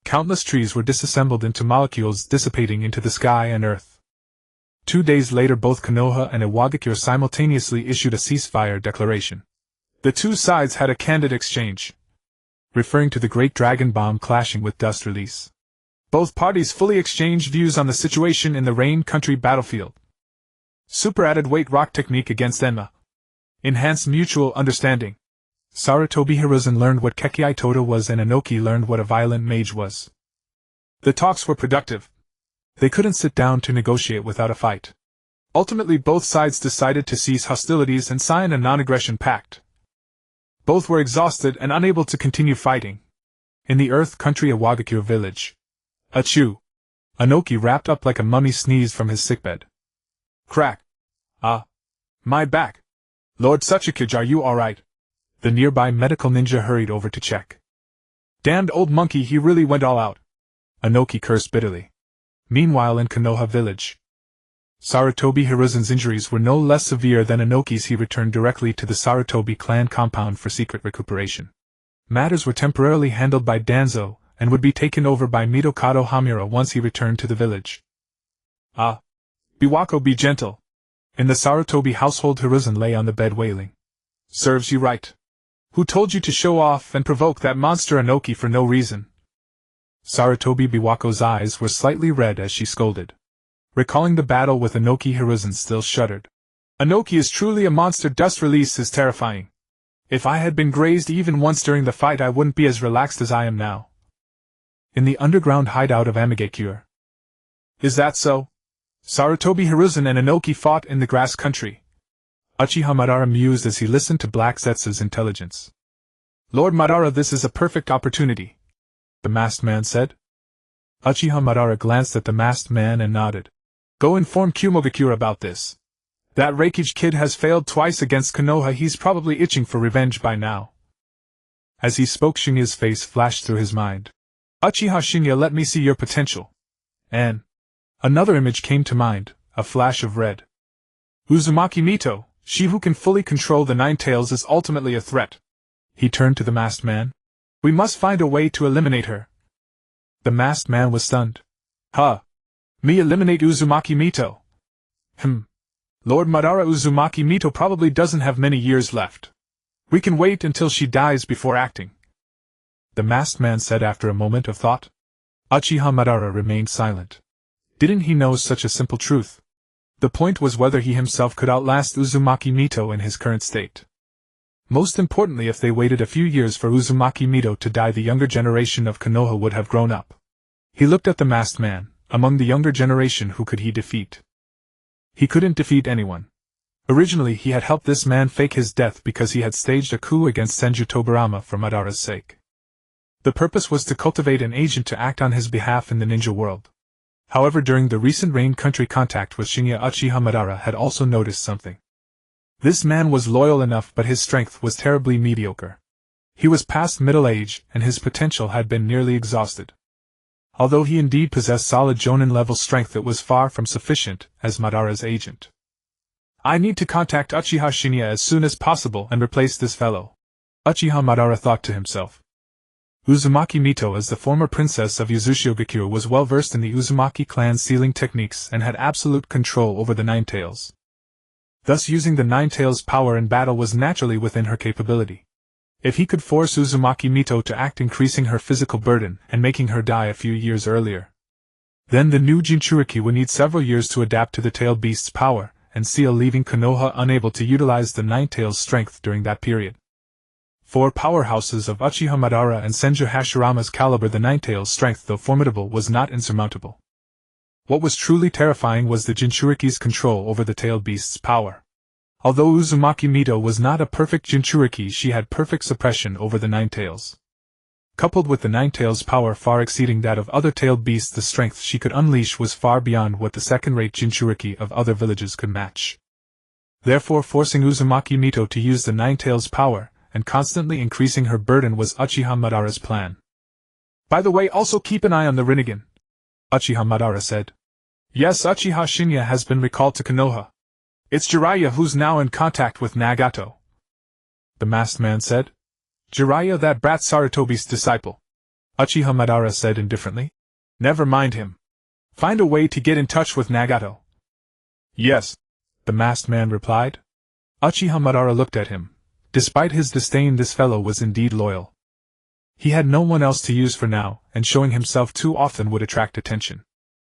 Countless trees were disassembled into molecules, dissipating into the sky and earth. 2 days later, both Konoha and Iwagakure simultaneously issued a ceasefire declaration. The two sides had a candid exchange, referring to the Great Dragon Bomb clashing with Dust Release. Both parties fully exchanged views on the situation in the Rain Country battlefield. Super added weight rock technique against Enma. Enhanced mutual understanding. Sarutobi Hiruzen learned what Kekkei Toda was and Inoki learned what a violent mage was. The talks were productive. They couldn't sit down to negotiate without a fight. Ultimately, both sides decided to cease hostilities and sign a non-aggression pact. Both were exhausted and unable to continue fighting. In the Earth Country Iwagakure village. Achoo! Inoki wrapped up like a mummy sneezed from his sickbed. Crack! Ah! My back! Lord Suchikage, are you alright? The nearby medical ninja hurried over to check. Damned old monkey, he really went all out. Inoki cursed bitterly. Meanwhile, in Konoha village, Sarutobi Hiruzen's injuries were no less severe than Inoki's. He returned directly to the Sarutobi clan compound for secret recuperation. Matters were temporarily handled by Danzo, and would be taken over by Mitokado Homura once he returned to the village. Ah! Biwako, be gentle. In the Sarutobi household, Hiruzen lay on the bed wailing. Serves you right. Who told you to show off and provoke that monster Inoki for no reason? Sarutobi Biwako's eyes were slightly red as she scolded. Recalling the battle with Inoki, Hiruzen still shuddered. Inoki is truly a monster. Dust release is terrifying. If I had been grazed even once during the fight, I wouldn't be as relaxed as I am now. In the underground hideout of Amigakure. Is that so? Sarutobi, Hiruzen and Inoki fought in the grass country. Uchiha Madara mused as he listened to Black Zetsu's intelligence. Lord Madara, this is a perfect opportunity, the masked man said. Uchiha Madara glanced at the masked man and nodded. Go inform Kumogakure about this. That Reikage kid has failed twice against Konoha. He's probably itching for revenge by now. As he spoke, Shinya's face flashed through his mind. Uchiha Shin'ya, let me see your potential. And another image came to mind, a flash of red. Uzumaki Mito, she who can fully control the Nine Tails, is ultimately a threat. He turned to the masked man. We must find a way to eliminate her. The masked man was stunned. Huh? Me eliminate Uzumaki Mito? Lord Madara, Uzumaki Mito probably doesn't have many years left. We can wait until she dies before acting, the masked man said after a moment of thought. Uchiha Madara remained silent. Didn't he know such a simple truth? The point was whether he himself could outlast Uzumaki Mito in his current state. Most importantly, if they waited a few years for Uzumaki Mito to die, the younger generation of Konoha would have grown up. He looked at the masked man. Among the younger generation, who could he defeat? He couldn't defeat anyone. Originally, he had helped this man fake his death because he had staged a coup against Senju Tobirama for Madara's sake. The purpose was to cultivate an agent to act on his behalf in the ninja world. However, during the recent Rain Country contact with Shin'ya, Uchiha Madara had also noticed something. This man was loyal enough, but his strength was terribly mediocre. He was past middle age, and his potential had been nearly exhausted. Although he indeed possessed solid Jonin-level strength, it was far from sufficient as Madara's agent. I need to contact Uchiha Shin'ya as soon as possible and replace this fellow, Uchiha Madara thought to himself. Uzumaki Mito, as the former princess of Uzushigakure, was well versed in the Uzumaki clan's sealing techniques and had absolute control over the Nine Tails. Thus, using the Nine Tails' power in battle was naturally within her capability. If he could force Uzumaki Mito to act, increasing her physical burden and making her die a few years earlier, then the new Jinchuriki would need several years to adapt to the Tail Beast's power and seal, leaving Konoha unable to utilize the Nine Tails' strength during that period. For powerhouses of Uchiha Madara and Senju Hashirama's caliber, the Nine Tails' strength, though formidable, was not insurmountable. What was truly terrifying was the Jinchuriki's control over the Tail Beast's power. Although Uzumaki Mito was not a perfect Jinchuriki, she had perfect suppression over the Nine Tails. Coupled with the Nine Tails' power far exceeding that of other tailed beasts, the strength she could unleash was far beyond what the second-rate Jinchuriki of other villages could match. Therefore, forcing Uzumaki Mito to use the Nine Tails' power and constantly increasing her burden was Uchiha Madara's plan. By the way, also keep an eye on the Rinnegan, Uchiha Madara said. Yes, Uchiha Shin'ya has been recalled to Konoha. It's Jiraiya who's now in contact with Nagato, the masked man said. Jiraiya, that brat Sarutobi's disciple, Uchiha Madara said indifferently. Never mind him. Find a way to get in touch with Nagato. Yes, the masked man replied. Uchiha Madara looked at him. Despite his disdain, this fellow was indeed loyal. He had no one else to use for now, and showing himself too often would attract attention.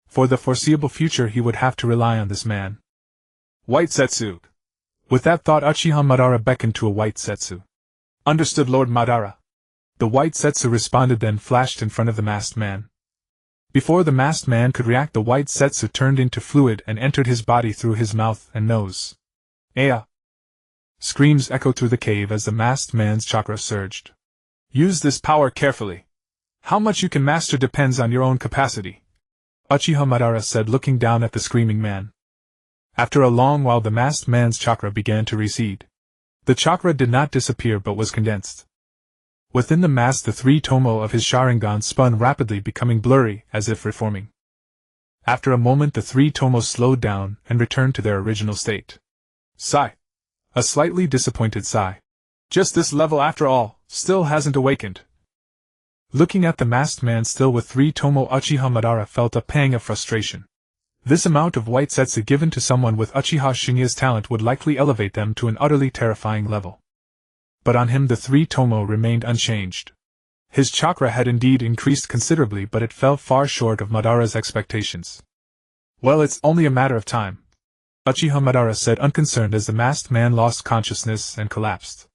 For the foreseeable future, he would have to rely on this man. White Setsu. With that thought, Uchiha Madara beckoned to a white Setsu. Understood, Lord Madara. The white Setsu responded, then flashed in front of the masked man. Before the masked man could react, the white Setsu turned into fluid and entered his body through his mouth and nose. Aya! Screams echoed through the cave as the masked man's chakra surged. Use this power carefully. How much you can master depends on your own capacity, Uchiha Madara said, looking down at the screaming man. After a long while, the masked man's chakra began to recede. The chakra did not disappear but was condensed. Within the mask, the three-tomoe of his Sharingan spun rapidly, becoming blurry, as if reforming. After a moment, the three-tomoe slowed down and returned to their original state. Sigh. A slightly disappointed sigh. Just this level after all, still hasn't awakened. Looking at the masked man still with three-tomoe, Uchiha Madara felt a pang of frustration. This amount of white setsu given to someone with Uchiha Shin'ya's talent would likely elevate them to an utterly terrifying level. But on him the three-tomoe remained unchanged. His chakra had indeed increased considerably, but it fell far short of Madara's expectations. Well, it's only a matter of time, Uchiha Madara said unconcerned as the masked man lost consciousness and collapsed.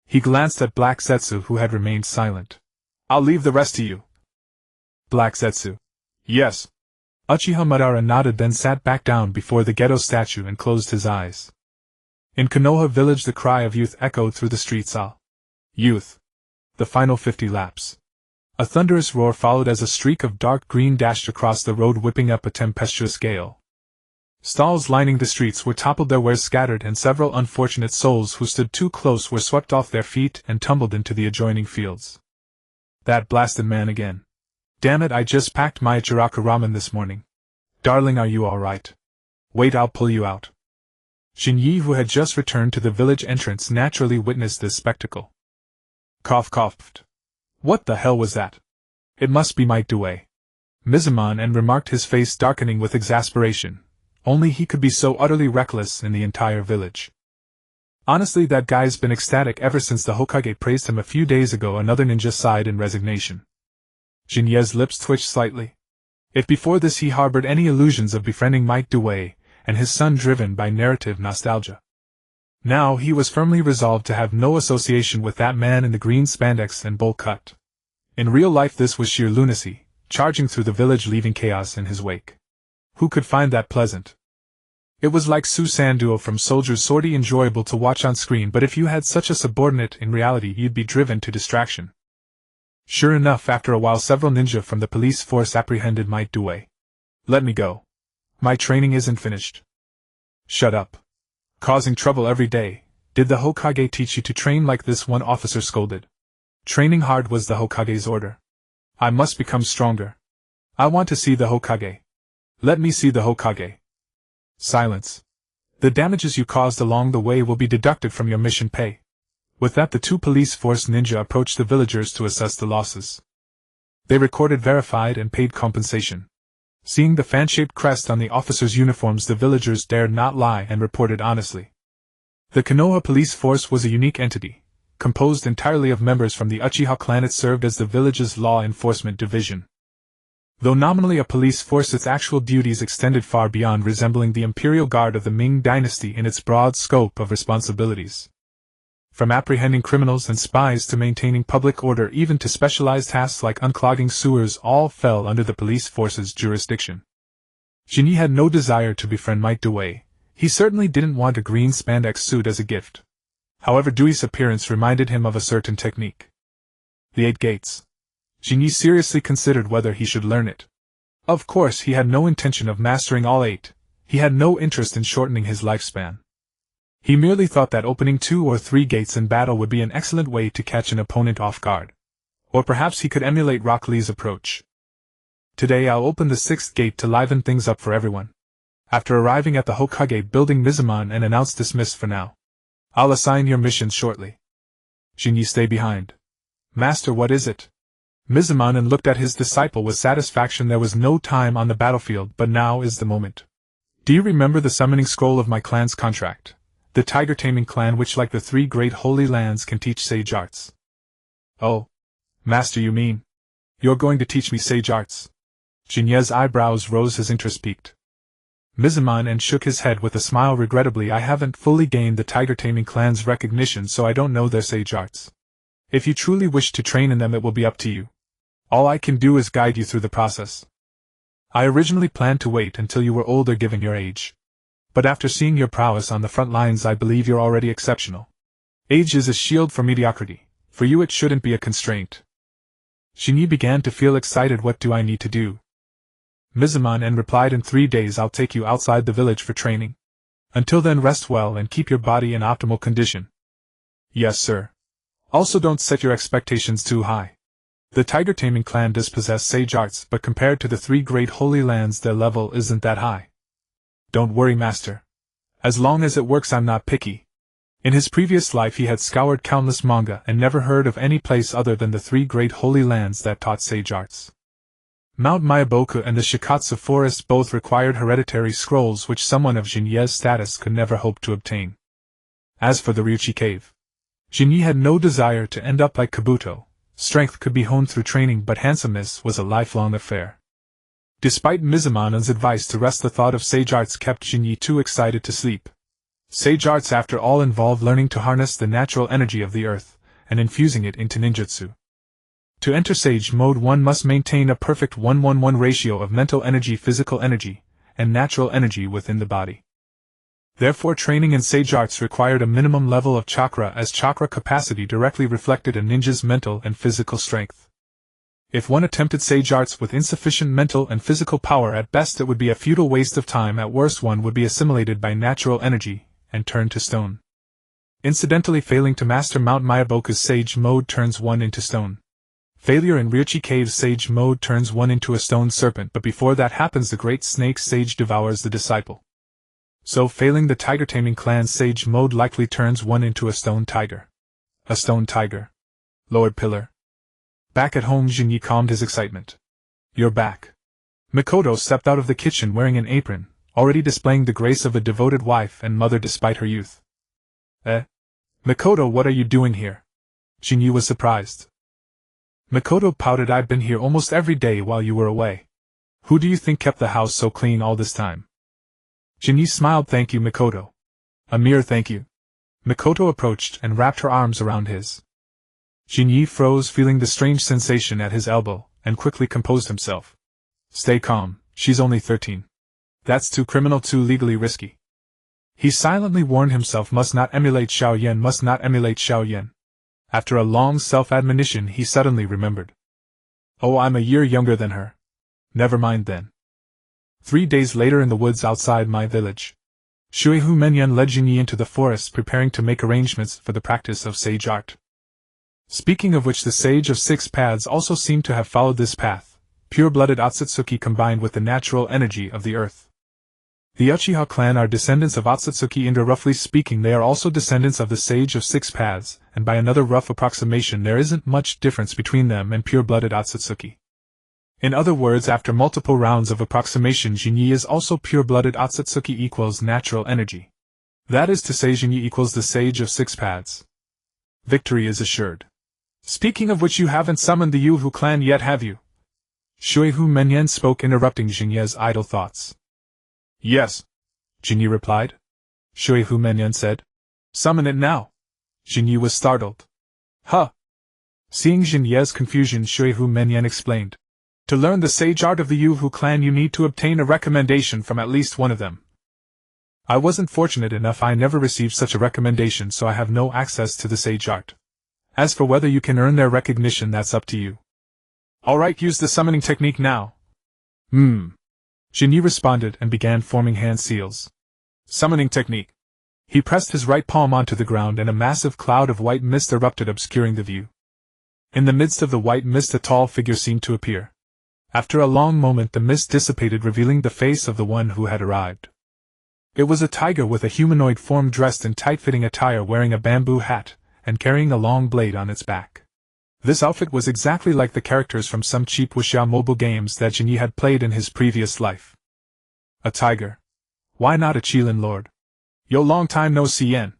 He glanced at Black Zetsu, who had remained silent. I'll leave the rest to you. Black Zetsu. Yes. Uchiha Madara nodded, then sat back down before the ghetto statue and closed his eyes. In Konoha village, the cry of youth echoed through the streets. Youth. The final 50 laps. A thunderous roar followed as a streak of dark green dashed across the road, whipping up a tempestuous gale. Stalls lining the streets were toppled, their wares scattered, and several unfortunate souls who stood too close were swept off their feet and tumbled into the adjoining fields. That blasted man again. Damn it, I just packed my Ichiraku ramen this morning. Darling, are you alright? Wait, I'll pull you out. Shin'ya, who had just returned to the village entrance, naturally witnessed this spectacle. Coughed. What the hell was that? It must be Might Due. Mizumon and remarked, his face darkening with exasperation. Only he could be so utterly reckless in the entire village. Honestly, that guy's been ecstatic ever since the Hokage praised him a few days ago. Another ninja sighed in resignation. Shin'ya's lips twitched slightly. If before this he harbored any illusions of befriending Might Due and his son driven by narrative nostalgia, now he was firmly resolved to have no association with that man in the green spandex and bowl cut. In real life this was sheer lunacy, charging through the village leaving chaos in his wake. Who could find that pleasant? It was like Susanduo from Soldier's Sword, enjoyable to watch on screen, but if you had such a subordinate in reality you'd be driven to distraction. Sure enough, after a while several ninja from the police force apprehended Might Due. Let me go. My training isn't finished. Shut up. Causing trouble every day. Did the Hokage teach you to train like this? One officer scolded. Training hard was the Hokage's order. I must become stronger. I want to see the Hokage. Let me see the Hokage. Silence. The damages you caused along the way will be deducted from your mission pay. With that, the two police force ninja approached the villagers to assess the losses. They recorded, verified, and paid compensation. Seeing the fan-shaped crest on the officers' uniforms, the villagers dared not lie and reported honestly. The Konoha police force was a unique entity, composed entirely of members from the Uchiha clan. It served as the village's law enforcement division. Though nominally a police force, its actual duties extended far beyond, resembling the Imperial Guard of the Ming Dynasty in its broad scope of responsibilities. From apprehending criminals and spies to maintaining public order, even to specialized tasks like unclogging sewers, all fell under the police force's jurisdiction. Shin'ya had no desire to befriend Might Due. He certainly didn't want a green spandex suit as a gift. However, Due's appearance reminded him of a certain technique. The 8 gates. Shin'ya seriously considered whether he should learn it. Of course, he had no intention of mastering all 8. He had no interest in shortening his lifespan. He merely thought that opening 2 or 3 gates in battle would be an excellent way to catch an opponent off guard. Or perhaps he could emulate Rock Lee's approach. Today I'll open the 6th gate to liven things up for everyone. After arriving at the Hokage building, Mizumon and announced, dismissed for now. I'll assign your missions shortly. Shin'ya, stay behind. Master, what is it? Mizumon and looked at his disciple with satisfaction. There was no time on the battlefield, but now is the moment. Do you remember the summoning scroll of my clan's contract? The tiger taming clan, which like the 3 great holy lands can teach sage arts. Oh. Master, you mean? You're going to teach me sage arts? Shin'ya's eyebrows rose, his interest piqued. Mizumon and shook his head with a smile. Regrettably, I haven't fully gained the tiger taming clan's recognition, so I don't know their sage arts. If you truly wish to train in them, it will be up to you. All I can do is guide you through the process. I originally planned to wait until you were older, given your age. But after seeing your prowess on the front lines, I believe you're already exceptional. Age is a shield for mediocrity. For you it shouldn't be a constraint. Shin'ya began to feel excited. What do I need to do? Mizumon replied, in 3 days I'll take you outside the village for training. Until then, rest well and keep your body in optimal condition. Yes, sir. Also, don't set your expectations too high. The tiger taming clan does possess sage arts, but compared to the 3 great holy lands, their level isn't that high. Don't worry, master. As long as it works, I'm not picky. In his previous life he had scoured countless manga and never heard of any place other than the 3 great holy lands that taught sage arts. Mount Myaboku and the Shikatsu Forest both required hereditary scrolls which someone of Shin'ya's status could never hope to obtain. As for the Ryuchi Cave, Shin'ya had no desire to end up like Kabuto. Strength could be honed through training, but handsomeness was a lifelong affair. Despite Mizumanan's advice to rest, the thought of sage arts kept Jinyi too excited to sleep. Sage arts, after all, involve learning to harness the natural energy of the earth, and infusing it into ninjutsu. To enter Sage Mode, one must maintain a perfect 1:1 ratio of mental energy, physical energy, and natural energy within the body. Therefore, training in Sage Arts required a minimum level of chakra, as chakra capacity directly reflected a ninja's mental and physical strength. If one attempted Sage Arts with insufficient mental and physical power, at best it would be a futile waste of time, at worst one would be assimilated by natural energy, and turned to stone. Incidentally, failing to master Mount Miyaboku's Sage Mode turns one into stone. Failure in Ryuchi Cave's Sage Mode turns one into a stone serpent, but before that happens the great snake sage devours the disciple. So failing the Tiger Taming Clan's Sage Mode likely turns one into a stone tiger. A stone tiger. Lord Pillar. Back at home, Jinyi calmed his excitement. You're back. Mikoto stepped out of the kitchen wearing an apron, already displaying the grace of a devoted wife and mother despite her youth. Mikoto, what are you doing here? Jinyi was surprised. Mikoto pouted. I've been here almost every day while you were away. Who do you think kept the house so clean all this time? Jinyi smiled. Thank you, Mikoto. A mere thank you. Mikoto approached and wrapped her arms around his. Jinyi froze, feeling the strange sensation at his elbow, and quickly composed himself. Stay calm, she's only 13. That's too criminal, too legally risky. He silently warned himself, must not emulate Xiaoyan, must not emulate Xiaoyan. After a long self-admonition, he suddenly remembered. Oh, I'm a year younger than her. Never mind then. 3 days later, in the woods outside my village, Shuehu Menyan led Jinyi into the forest, preparing to make arrangements for the practice of sage art. Speaking of which, the Sage of Six Paths also seemed to have followed this path, pure-blooded Otsutsuki combined with the natural energy of the earth. The Uchiha clan are descendants of Otsutsuki, and roughly speaking they are also descendants of the Sage of Six Paths, and by another rough approximation there isn't much difference between them and pure-blooded Otsutsuki. In other words, after multiple rounds of approximation, Jinyi is also pure-blooded Otsutsuki equals natural energy. That is to say, Jinyi equals the Sage of Six Paths. Victory is assured. Speaking of which, you haven't summoned the Yuhu clan yet, have you? Shuehu Menyan spoke, interrupting Jinyi's idle thoughts. Yes, Jinyi replied. Shuehu Menyan said. Summon it now. Jinyi was startled. Huh? Seeing Jinyi's confusion, Shuehu Menyan explained. To learn the sage art of the Yuhu clan you need to obtain a recommendation from at least one of them. I wasn't fortunate enough, I never received such a recommendation, so I have no access to the sage art. As for whether you can earn their recognition, that's up to you. Alright, use the summoning technique now. Jinyi responded and began forming hand seals. Summoning technique. He pressed his right palm onto the ground and a massive cloud of white mist erupted, obscuring the view. In the midst of the white mist a tall figure seemed to appear. After a long moment the mist dissipated, revealing the face of the one who had arrived. It was a tiger with a humanoid form, dressed in tight-fitting attire, wearing a bamboo hat, and carrying a long blade on its back. This outfit was exactly like the characters from some cheap wuxia mobile games that Jinyi had played in his previous life. A tiger. Why not a Qilin lord? Yo, long time no see yen.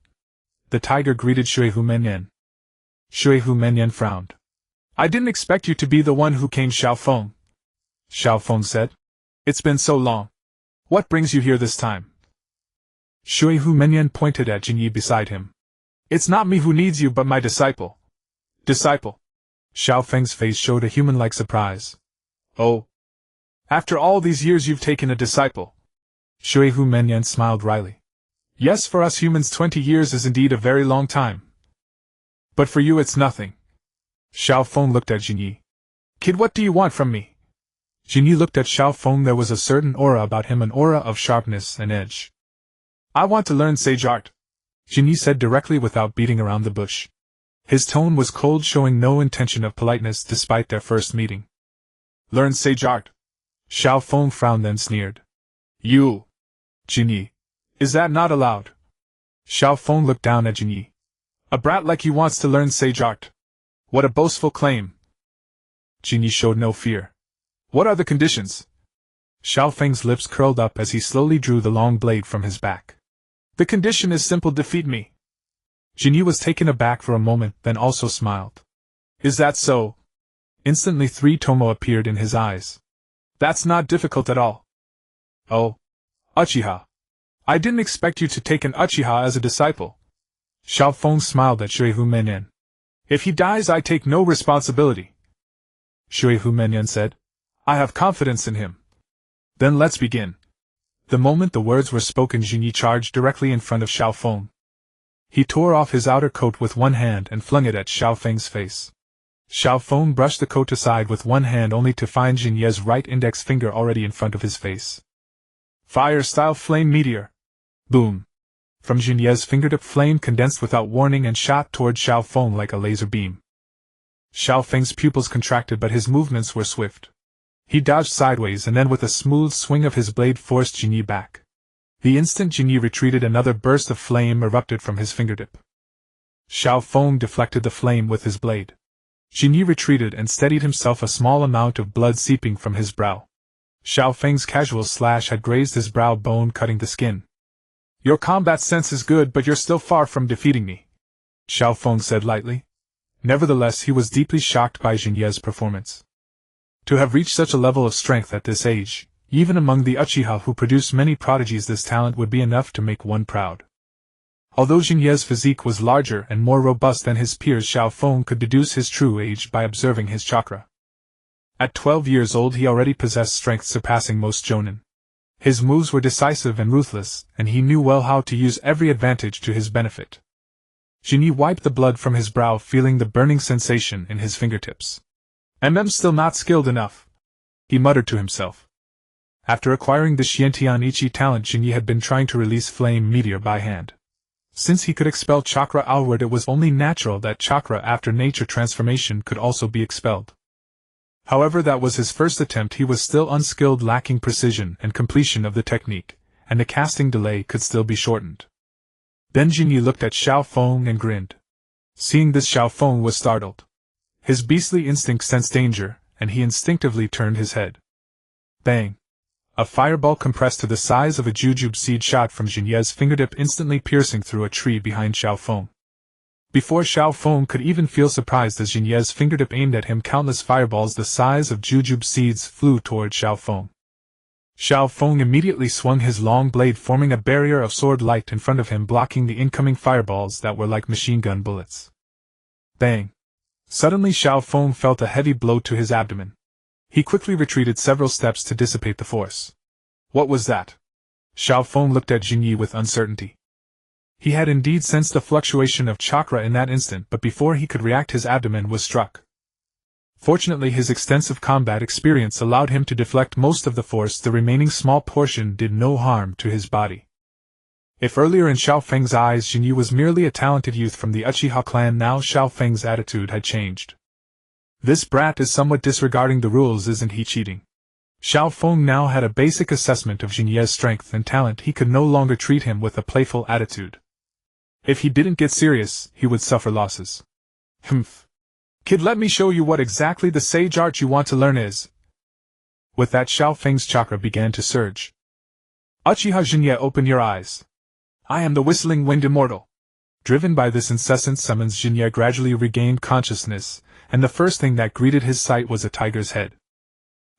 The tiger greeted Shuehu Menyan. Shuehu Menyan frowned. I didn't expect you to be the one who came, Xiaofeng. Xiaofeng said. It's been so long. What brings you here this time? Shuehu Menyan pointed at Jinyi beside him. It's not me who needs you, but my disciple. Disciple? Xiaofeng's face showed a human-like surprise. Oh. After all these years you've taken a disciple. Shuehu Menyan smiled wryly. Yes, for us humans 20 years is indeed a very long time. But for you it's nothing. Xiaofeng looked at Jinyi. Kid, what do you want from me? Jinyi looked at Xiaofeng. There was a certain aura about him, an aura of sharpness and edge. I want to learn sage art, Jinyi said directly without beating around the bush. His tone was cold, showing no intention of politeness despite their first meeting. Learn sage art? Xiaofeng frowned, then sneered. You! Jinyi. Is that not allowed? Xiaofeng looked down at Jinyi. A brat like you wants to learn sage art. What a boastful claim. Jinyi showed no fear. What are the conditions? Xiaofeng's lips curled up as he slowly drew the long blade from his back. The condition is simple, defeat me. Jinyi was taken aback for a moment, then also smiled. Is that so? Instantly three-tomoe appeared in his eyes. That's not difficult at all. Oh, Uchiha. I didn't expect you to take an Uchiha as a disciple. Xiaofeng smiled at Shuehu Menyan. If he dies, I take no responsibility. Shuehu Menyan said, I have confidence in him. Then let's begin. The moment the words were spoken, Jinyi charged directly in front of Xiaofeng. He tore off his outer coat with one hand and flung it at Xiaofeng's face. Xiaofeng brushed the coat aside with one hand only to find Jinye's right index finger already in front of his face. Fire-style flame meteor. Boom. From Jinye's fingertip, flame condensed without warning and shot toward Xiaofeng like a laser beam. Xiaofeng's pupils contracted, but his movements were swift. He dodged sideways and then with a smooth swing of his blade forced Jinyi back. The instant Jinyi retreated, another burst of flame erupted from his fingertip. Xiaofeng deflected the flame with his blade. Jinyi retreated and steadied himself, a small amount of blood seeping from his brow. Xiaofeng's casual slash had grazed his brow bone, cutting the skin. Your combat sense is good, but you're still far from defeating me, Xiaofeng said lightly. Nevertheless, he was deeply shocked by Jinye's performance. To have reached such a level of strength at this age, even among the Uchiha who produce many prodigies, this talent would be enough to make one proud. Although Jinye's physique was larger and more robust than his peers, Xiaofeng could deduce his true age by observing his chakra. At 12 years old, he already possessed strength surpassing most jonin. His moves were decisive and ruthless, and he knew well how to use every advantage to his benefit. Jinyi wiped the blood from his brow, feeling the burning sensation in his fingertips. I'm still not skilled enough, he muttered to himself. After acquiring the Xiantian Ichi talent, Jinyi had been trying to release flame meteor by hand. Since he could expel chakra outward, it was only natural that chakra after nature transformation could also be expelled. However, that was his first attempt. He was still unskilled, lacking precision and completion of the technique, and the casting delay could still be shortened. Then Jinyi looked at Xiaofeng and grinned. Seeing this, Xiaofeng was startled. His beastly instinct sensed danger, and he instinctively turned his head. Bang! A fireball compressed to the size of a jujube seed shot from Jinye's fingertip, instantly piercing through a tree behind Xiaofeng. Before Xiaofeng could even feel surprised, as Jinye's fingertip aimed at him, countless fireballs the size of jujube seeds flew toward Xiaofeng. Xiaofeng immediately swung his long blade, forming a barrier of sword light in front of him, blocking the incoming fireballs that were like machine gun bullets. Bang! Suddenly Xiaofeng felt a heavy blow to his abdomen. He quickly retreated several steps to dissipate the force. What was that? Xiaofeng looked at Jinyi with uncertainty. He had indeed sensed a fluctuation of chakra in that instant, but before he could react, his abdomen was struck. Fortunately, his extensive combat experience allowed him to deflect most of the force. The remaining small portion did no harm to his body. If earlier in Xiaofeng's eyes Jinyi was merely a talented youth from the Uchiha clan, now Xiaofeng's attitude had changed. This brat is somewhat disregarding the rules, isn't he cheating? Xiaofeng now had a basic assessment of Jinye's strength and talent. He could no longer treat him with a playful attitude. If he didn't get serious, he would suffer losses. Humph. Kid, let me show you what exactly the sage art you want to learn is. With that, Xiaofeng's chakra began to surge. Uchiha Shin'ya, open your eyes. I am the Whistling Wind Immortal. Driven by this incessant summons, Shin'ya gradually regained consciousness, and the first thing that greeted his sight was a tiger's head.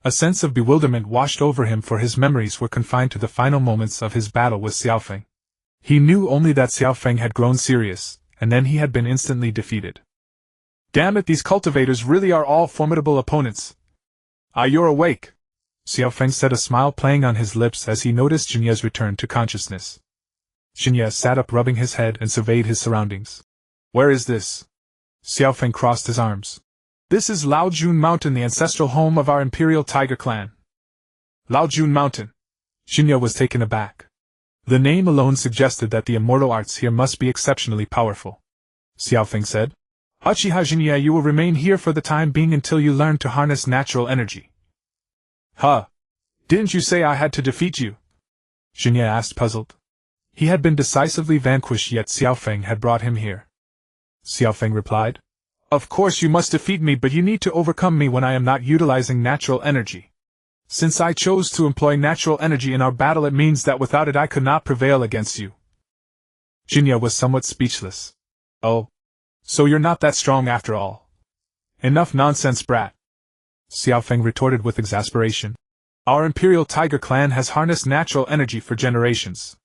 A sense of bewilderment washed over him, for his memories were confined to the final moments of his battle with Xiaofeng. He knew only that Xiaofeng had grown serious, and then he had been instantly defeated. Damn it, these cultivators really are all formidable opponents. Ah, you're awake, Xiaofeng said, a smile playing on his lips as he noticed Shin'ya's return to consciousness. Shin'ya sat up, rubbing his head, and surveyed his surroundings. Where is this? Xiaofeng crossed his arms. This is Laojun Mountain, the ancestral home of our Imperial Tiger clan. Laojun Mountain. Shin'ya was taken aback. The name alone suggested that the immortal arts here must be exceptionally powerful. Xiaofeng said, Uchiha Shin'ya, you will remain here for the time being until you learn to harness natural energy. Huh? Didn't you say I had to defeat you? Shin'ya asked, puzzled. He had been decisively vanquished, yet Xiaofeng had brought him here. Xiaofeng replied, Of course you must defeat me, but you need to overcome me when I am not utilizing natural energy. Since I chose to employ natural energy in our battle, it means that without it I could not prevail against you. Shin'ya was somewhat speechless. Oh. So you're not that strong after all. Enough nonsense, brat. Xiaofeng retorted with exasperation. Our Imperial Tiger clan has harnessed natural energy for generations.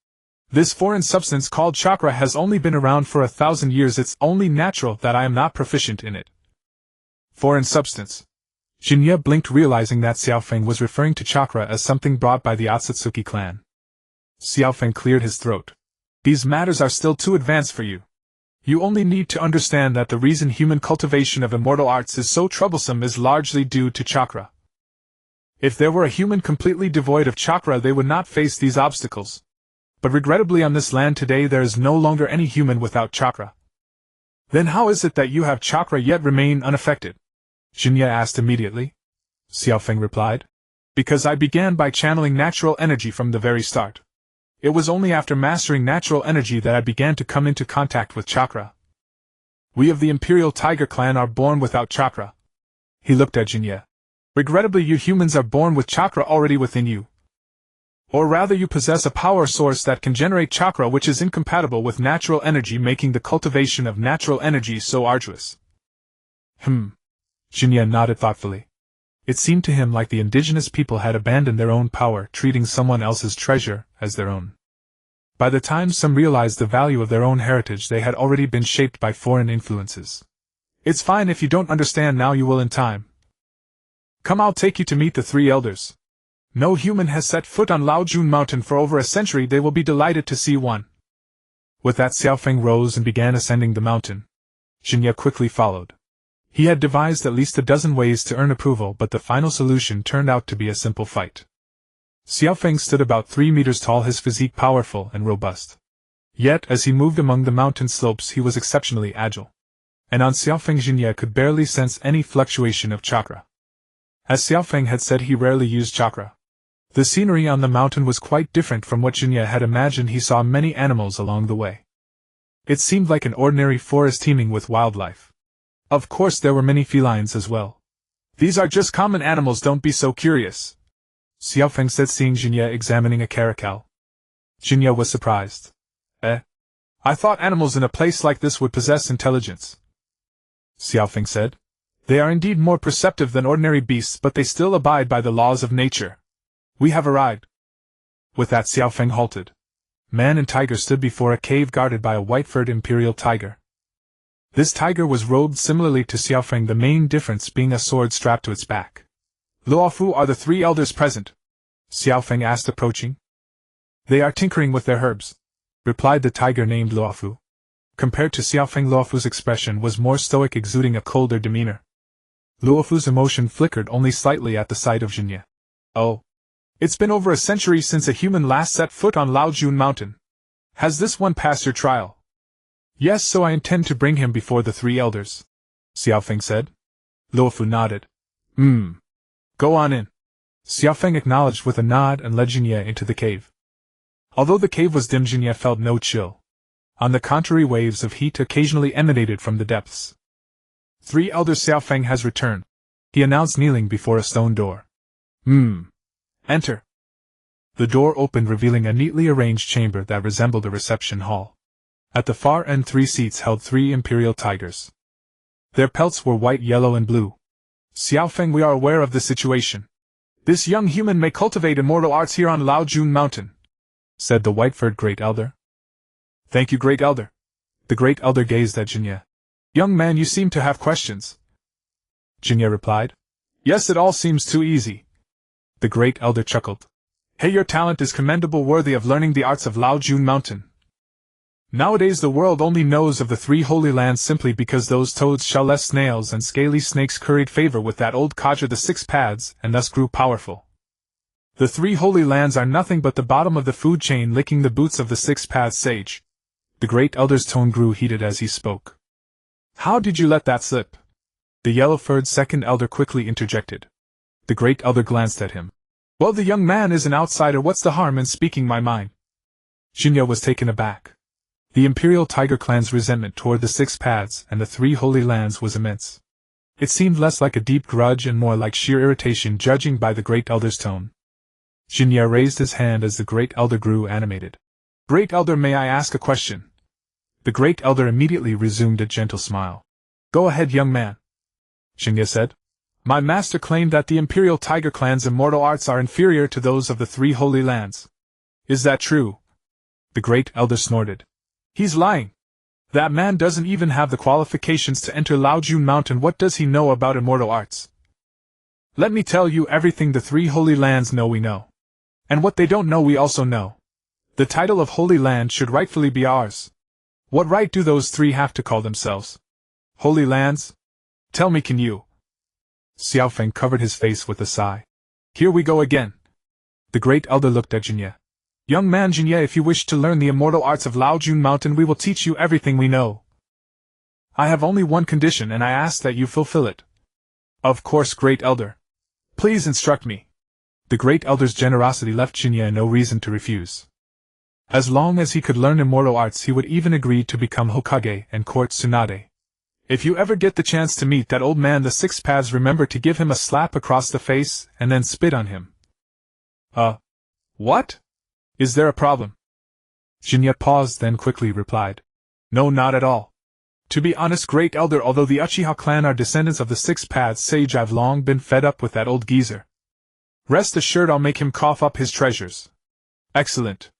This foreign substance called chakra has only been around for 1,000 years. It's only natural that I am not proficient in it. Foreign substance. Shin'ya blinked, realizing that Xiaofeng was referring to chakra as something brought by the Otsutsuki clan. Xiaofeng cleared his throat. These matters are still too advanced for you. You only need to understand that the reason human cultivation of immortal arts is so troublesome is largely due to chakra. If there were a human completely devoid of chakra, they would not face these obstacles. But regrettably on this land today there is no longer any human without chakra. Then how is it that you have chakra yet remain unaffected? Shin'ya asked immediately. Xiaofeng replied. Because I began by channeling natural energy from the very start. It was only after mastering natural energy that I began to come into contact with chakra. We of the Imperial Tiger clan are born without chakra. He looked at Shin'ya. Regrettably, you humans are born with chakra already within you. Or rather, you possess a power source that can generate chakra which is incompatible with natural energy, making the cultivation of natural energy so arduous. Shin'ya nodded thoughtfully. It seemed to him like the indigenous people had abandoned their own power, treating someone else's treasure as their own. By the time some realized the value of their own heritage, they had already been shaped by foreign influences. It's fine if you don't understand now, you will in time. Come, I'll take you to meet the three elders. No human has set foot on Laojun Mountain for over a century. They will be delighted to see one. With that, Xiaofeng rose and began ascending the mountain. Shin'ya quickly followed. He had devised at least a dozen ways to earn approval, but the final solution turned out to be a simple fight. Xiaofeng stood about 3 meters tall, his physique powerful and robust. Yet, as he moved among the mountain slopes, he was exceptionally agile. And on Xiaofeng, Shin'ya could barely sense any fluctuation of chakra. As Xiaofeng had said, he rarely used chakra. The scenery on the mountain was quite different from what Shin'ya had imagined. He saw many animals along the way. It seemed like an ordinary forest teeming with wildlife. Of course, there were many felines as well. These are just common animals, don't be so curious, Xiaofeng said, seeing Shin'ya examining a caracal. Shin'ya was surprised. I thought animals in a place like this would possess intelligence. Xiaofeng said. They are indeed more perceptive than ordinary beasts, but they still abide by the laws of nature. We have arrived. With that, Xiaofeng halted. Man and tiger stood before a cave guarded by a white-furred imperial tiger. This tiger was robed similarly to Xiaofeng, the main difference being a sword strapped to its back. Luofu, are the three elders present? Xiaofeng asked, approaching. They are tinkering with their herbs, replied the tiger named Luofu. Compared to Xiaofeng, Luofu's expression was more stoic, exuding a colder demeanor. Luofu's emotion flickered only slightly at the sight of Shin'ya. Oh. It's been over a century since a human last set foot on Laojun Mountain. Has this one passed your trial? Yes, so I intend to bring him before the three elders, Xiaofeng said. Luofu nodded. Go on in. Xiaofeng acknowledged with a nod and led Shin'ya into the cave. Although the cave was dim, Shin'ya felt no chill. On the contrary, waves of heat occasionally emanated from the depths. Three elders, Xiaofeng has returned, he announced, kneeling before a stone door. Enter. The door opened, revealing a neatly arranged chamber that resembled a reception hall. At the far end, 3 seats held 3 imperial tigers. Their pelts were white, yellow, and blue. Xiaofeng, we are aware of the situation. This young human may cultivate immortal arts here on Laojun Mountain, said the white-furred Great Elder. Thank you, Great Elder. The Great Elder gazed at Shin'ya. Young man, you seem to have questions. Shin'ya replied. Yes, it all seems too easy. The Great Elder chuckled. Hey, your talent is commendable, worthy of learning the arts of Laojun Mountain. Nowadays the world only knows of the 3 holy lands simply because those toads, shell-less snails, and scaly snakes curried favor with that old Hokage, the 6 pads, and thus grew powerful. The 3 holy lands are nothing but the bottom of the food chain, licking the boots of the 6 pads sage. The Great Elder's tone grew heated as he spoke. How did you let that slip? The yellow-furred second elder quickly interjected. The Great Elder glanced at him. Well, the young man is an outsider, what's the harm in speaking my mind? Shin'ya was taken aback. The Imperial Tiger clan's resentment toward the 6 pads and the 3 holy lands was immense. It seemed less like a deep grudge and more like sheer irritation, judging by the Great Elder's tone. Shin'ya raised his hand as the Great Elder grew animated. Great Elder, may I ask a question? The Great Elder immediately resumed a gentle smile. Go ahead, young man, Shin'ya said. My master claimed that the Imperial Tiger clan's immortal arts are inferior to those of the three Holy Lands. Is that true? The Great Elder snorted. He's lying. That man doesn't even have the qualifications to enter Laojun Mountain. What does he know about immortal arts? Let me tell you everything the three Holy Lands know we know. And what they don't know we also know. The title of Holy Land should rightfully be ours. What right do those three have to call themselves Holy Lands? Tell me, can you? Xiaofeng covered his face with a sigh. Here we go again. The Great Elder looked at Shin'ya. Young man Shin'ya, if you wish to learn the immortal arts of Laojun Mountain, we will teach you everything we know. I have only one condition, and I ask that you fulfill it. Of course, Great Elder. Please instruct me. The Great Elder's generosity left Shin'ya no reason to refuse. As long as he could learn immortal arts, he would even agree to become Hokage and court Tsunade. If you ever get the chance to meet that old man the Six Paths, remember to give him a slap across the face and then spit on him. What? Is there a problem? Shin'ya paused, then quickly replied. No, not at all. To be honest, Great Elder, although the Uchiha clan are descendants of the Six Paths sage, I've long been fed up with that old geezer. Rest assured I'll make him cough up his treasures. Excellent.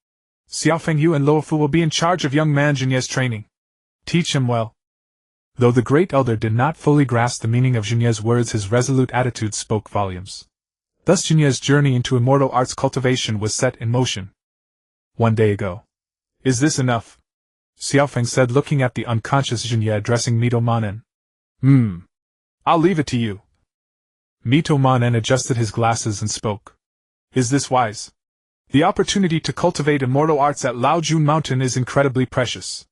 Xiaofeng, you and Luofu will be in charge of young man Shin'ya's training. Teach him well. Though the Great Elder did not fully grasp the meaning of Shin'ya's words, his resolute attitude spoke volumes. Thus Shin'ya's journey into immortal arts cultivation was set in motion. One day ago. Is this enough? Xiaofeng said, looking at the unconscious Shin'ya, addressing Mito Manen. I'll leave it to you. Mito Manen adjusted his glasses and spoke. Is this wise? The opportunity to cultivate immortal arts at Laojun Mountain is incredibly precious.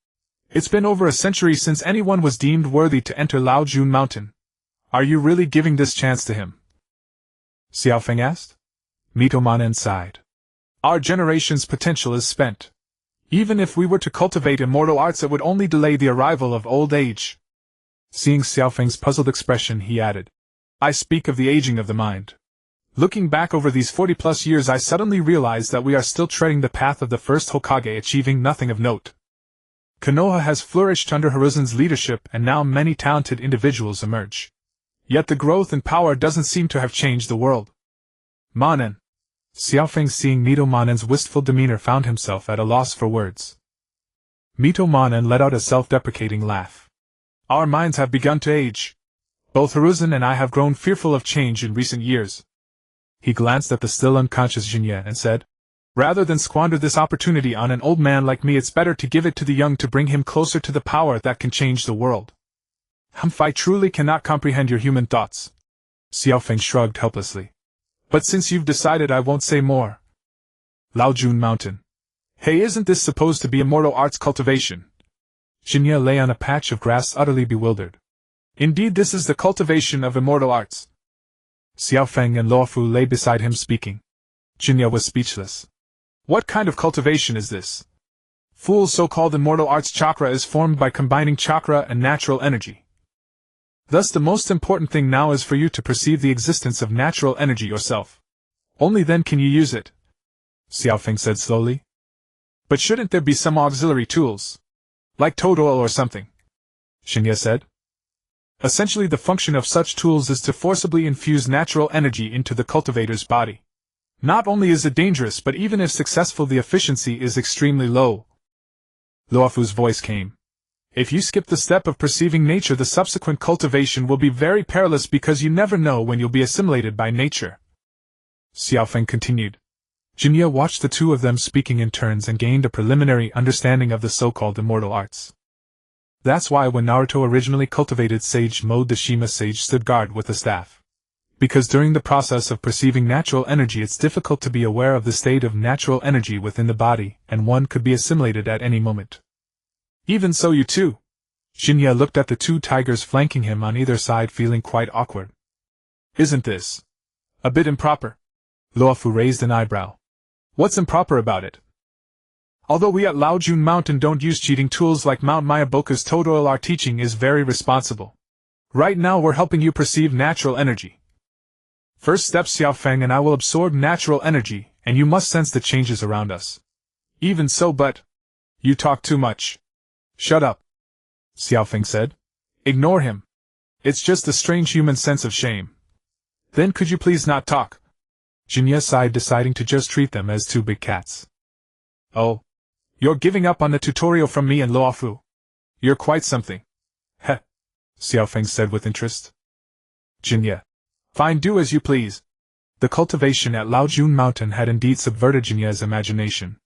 It's been over a century since anyone was deemed worthy to enter Laojun Mountain. Are you really giving this chance to him? Xiaofeng asked. Mito Manen sighed. Our generation's potential is spent. Even if we were to cultivate immortal arts, it would only delay the arrival of old age. Seeing Xiaofeng's puzzled expression, he added. I speak of the aging of the mind. Looking back over these 40-plus years, I suddenly realized that we are still treading the path of the first Hokage, achieving nothing of note. Konoha has flourished under Hiruzen's leadership, and now many talented individuals emerge. Yet the growth and power doesn't seem to have changed the world. Manen. Xiaofeng, seeing Mito Manen's wistful demeanor, found himself at a loss for words. Mito Manen let out a self-deprecating laugh. Our minds have begun to age. Both Hiruzen and I have grown fearful of change in recent years. He glanced at the still unconscious Shin'ya and said, rather than squander this opportunity on an old man like me, it's better to give it to the young to bring him closer to the power that can change the world. I truly cannot comprehend your human thoughts. Xiaofeng shrugged helplessly. But since you've decided, I won't say more. Laojun Mountain. Hey, isn't this supposed to be immortal arts cultivation? Shin'ya lay on a patch of grass, utterly bewildered. Indeed, this is the cultivation of immortal arts. Xiaofeng and Luofu lay beside him speaking. Shin'ya was speechless. What kind of cultivation is this? Fool's so-called immortal arts chakra is formed by combining chakra and natural energy. Thus the most important thing now is for you to perceive the existence of natural energy yourself. Only then can you use it. Xiaofeng said slowly. But shouldn't there be some auxiliary tools? Like toad oil or something? Shin'ya said. Essentially, the function of such tools is to forcibly infuse natural energy into the cultivator's body. Not only is it dangerous, but even if successful, the efficiency is extremely low. Luofu's voice came. If you skip the step of perceiving nature, the subsequent cultivation will be very perilous, because you never know when you'll be assimilated by nature. Xiaofeng continued. Shin'ya watched the two of them speaking in turns and gained a preliminary understanding of the so-called immortal arts. That's why when Naruto originally cultivated sage mode, the Shima sage stood guard with a staff. Because during the process of perceiving natural energy, it's difficult to be aware of the state of natural energy within the body, and one could be assimilated at any moment. Even so, you too. Shin'ya looked at the two tigers flanking him on either side, feeling quite awkward. Isn't this a bit improper? Luofu raised an eyebrow. What's improper about it? Although we at Laojun Mountain don't use cheating tools like Mount Mayaboka's toad oil, our teaching is very responsible. Right now we're helping you perceive natural energy. First step, Xiaofeng and I will absorb natural energy, and you must sense the changes around us. Even so, but you talk too much. Shut up, Xiaofeng said. Ignore him. It's just a strange human sense of shame. Then could you please not talk? Shin'ya sighed, deciding to just treat them as two big cats. Oh. You're giving up on the tutorial from me and Luofu. You're quite something. Heh. Xiaofeng said with interest. Shin'ya. Fine, do as you please. The cultivation at Laojun Mountain had indeed subverted Shin'ya's imagination.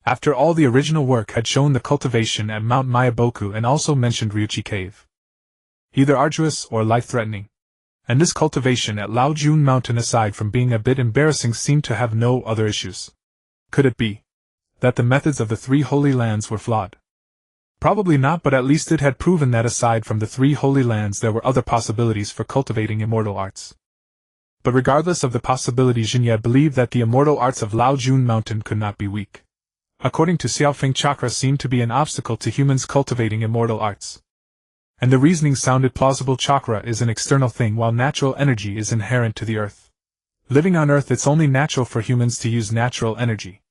After all, the original work had shown the cultivation at Mount Mayaboku and also mentioned Ryuchi Cave. Either arduous or life-threatening. And this cultivation at Laojun Mountain, aside from being a bit embarrassing, seemed to have no other issues. Could it be that the methods of the three holy lands were flawed? Probably not, but at least it had proven that aside from the three holy lands there were other possibilities for cultivating immortal arts. But regardless of the possibility, Shin'ya believed that the immortal arts of Laojun Mountain could not be weak. According to Xiaofeng, chakra seemed to be an obstacle to humans cultivating immortal arts. And the reasoning sounded plausible. Chakra is an external thing, while natural energy is inherent to the earth. Living on Earth, it's only natural for humans to use natural energy.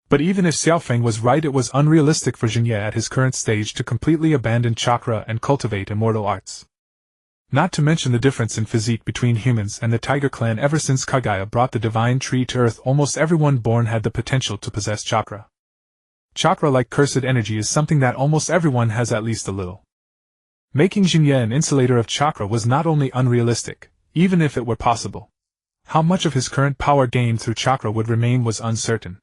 But even if Xiaofeng was right, it was unrealistic for Shin'ya at his current stage to completely abandon chakra and cultivate immortal arts. Not to mention the difference in physique between humans and the Tiger Clan. Ever since Kaguya brought the divine tree to Earth, almost everyone born had the potential to possess chakra. Chakra, like cursed energy, is something that almost everyone has at least a little. Making Shin'ya an insulator of chakra was not only unrealistic, even if it were possible. How much of his current power gained through chakra would remain was uncertain.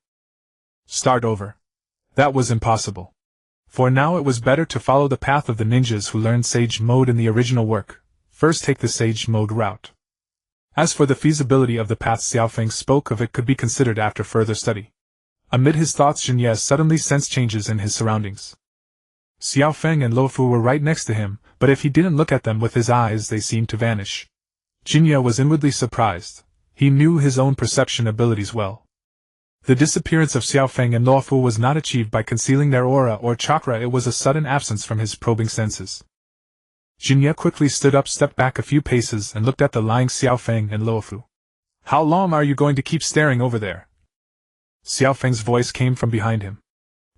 Start over. That was impossible. For now it was better to follow the path of the ninjas who learned Sage Mode in the original work. First take the Sage Mode route. As for the feasibility of the path Xiaofeng spoke of, it could be considered after further study. Amid his thoughts, Shin'ya suddenly sensed changes in his surroundings. Xiaofeng and Luofu were right next to him, but if he didn't look at them with his eyes, they seemed to vanish. Shin'ya was inwardly surprised. He knew his own perception abilities well. The disappearance of Xiaofeng and Luofu was not achieved by concealing their aura or chakra, it was a sudden absence from his probing senses. Shin'ya quickly stood up, stepped back a few paces, and looked at the lying Xiaofeng and Luofu. How long are you going to keep staring over there? Xiaofeng's voice came from behind him.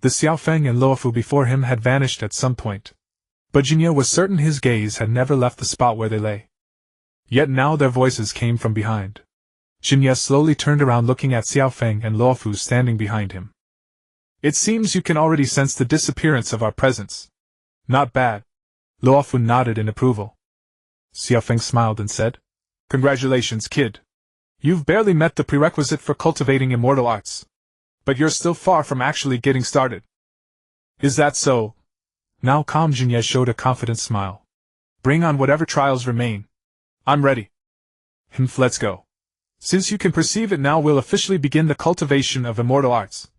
The Xiaofeng and Luofu before him had vanished at some point. But Shin'ya was certain his gaze had never left the spot where they lay. Yet now their voices came from behind. Shin'ya slowly turned around, looking at Xiaofeng and Luofu standing behind him. It seems you can already sense the disappearance of our presence. Not bad. Luofu nodded in approval. Xiaofeng smiled and said, Congratulations, kid. You've barely met the prerequisite for cultivating immortal arts. But you're still far from actually getting started. Is that so? Now calm, Shin'ya showed a confident smile. Bring on whatever trials remain. I'm ready. Let's go. Since you can perceive it now, we'll officially begin the cultivation of immortal arts.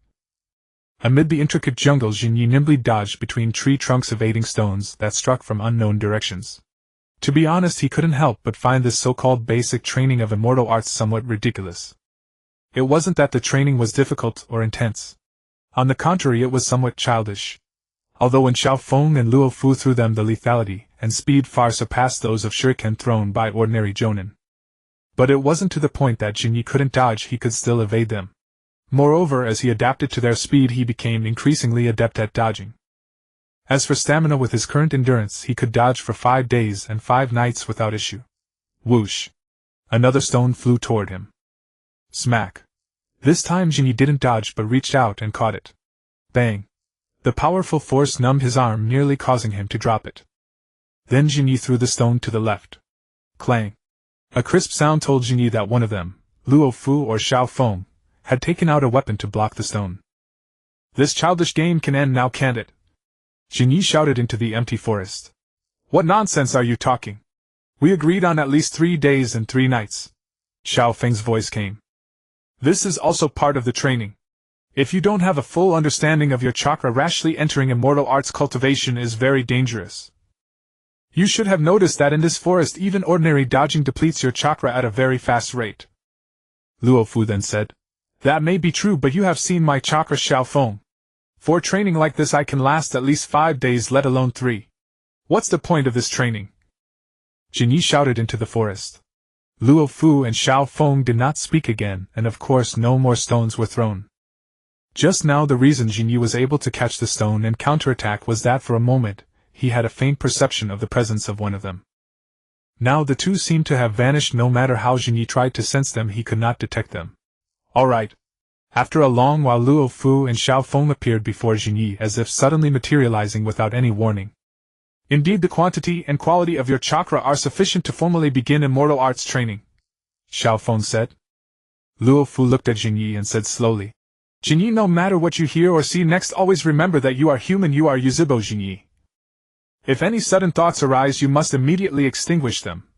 Amid the intricate jungle, Shin'ya nimbly dodged between tree trunks, evading stones that struck from unknown directions. To be honest, he couldn't help but find this so-called basic training of immortal arts somewhat ridiculous. It wasn't that the training was difficult or intense. On the contrary, it was somewhat childish. Although when Xiaofeng and Luofu threw them, the lethality and speed far surpassed those of shuriken thrown by ordinary jonin. But it wasn't to the point that Shin'ya couldn't dodge, he could still evade them. Moreover, as he adapted to their speed, he became increasingly adept at dodging. As for stamina, with his current endurance, he could dodge for 5 days and 5 nights without issue. Whoosh! Another stone flew toward him. Smack! This time Shin'ya didn't dodge but reached out and caught it. Bang! The powerful force numbed his arm, nearly causing him to drop it. Then Shin'ya threw the stone to the left. Clang! A crisp sound told Shin'ya that one of them, Luofu or Xiaofeng, had taken out a weapon to block the stone. This childish game can end now, can't it? Shin'ya shouted into the empty forest. What nonsense are you talking? We agreed on at least 3 days and 3 nights. Xiaofeng's voice came. This is also part of the training. If you don't have a full understanding of your chakra, rashly entering immortal arts cultivation is very dangerous. You should have noticed that in this forest even ordinary dodging depletes your chakra at a very fast rate. Luofu then said. That may be true, but you have seen my chakra, Xiaofeng. For training like this I can last at least 5 days, let alone 3. What's the point of this training? Shin'ya shouted into the forest. Luofu and Xiaofeng did not speak again, and of course no more stones were thrown. Just now the reason Shin'ya was able to catch the stone and counterattack was that for a moment he had a faint perception of the presence of one of them. Now the two seemed to have vanished. No matter how Jinyi tried to sense them, he could not detect them. All right. After a long while, Luo Fu and Xiao Feng appeared before Jinyi as if suddenly materializing without any warning. Indeed, the quantity and quality of your chakra are sufficient to formally begin immortal arts training, Xiao Feng said. Luo Fu looked at Jinyi and said slowly, Jinyi, no matter what you hear or see next, always remember that you are human, you are Yuzhibo Jinyi. If any sudden thoughts arise, you must immediately extinguish them.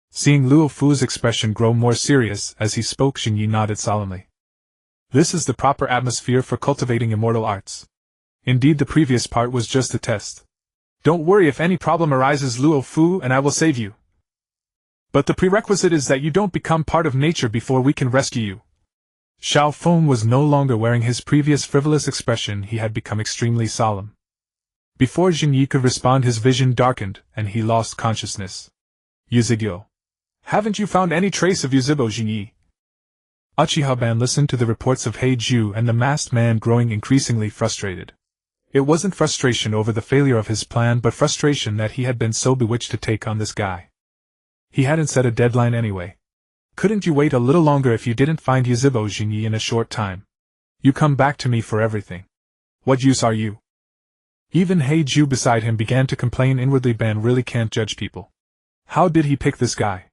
Seeing Luo Fu's expression grow more serious as he spoke, Jinyi nodded solemnly. This is the proper atmosphere for cultivating immortal arts. Indeed, the previous part was just a test. Don't worry if any problem arises, Luo Fu, and I will save you. But the prerequisite is that you don't become part of nature before we can rescue you. Xiao Feng was no longer wearing his previous frivolous expression. He had become extremely solemn. Before Jinyi could respond, his vision darkened, and he lost consciousness. Yuzigyo. Haven't you found any trace of Yuzhibo Jinyi? Uchiha Ban listened to the reports of Heiju and the masked man, growing increasingly frustrated. It wasn't frustration over the failure of his plan, but frustration that he had been so bewitched to take on this guy. He hadn't set a deadline anyway. Couldn't you wait a little longer? If you didn't find Yuzhibo Jinyi in a short time, you come back to me for everything. What use are you? Even Heiju beside him began to complain inwardly. Ban really can't judge people. How did he pick this guy?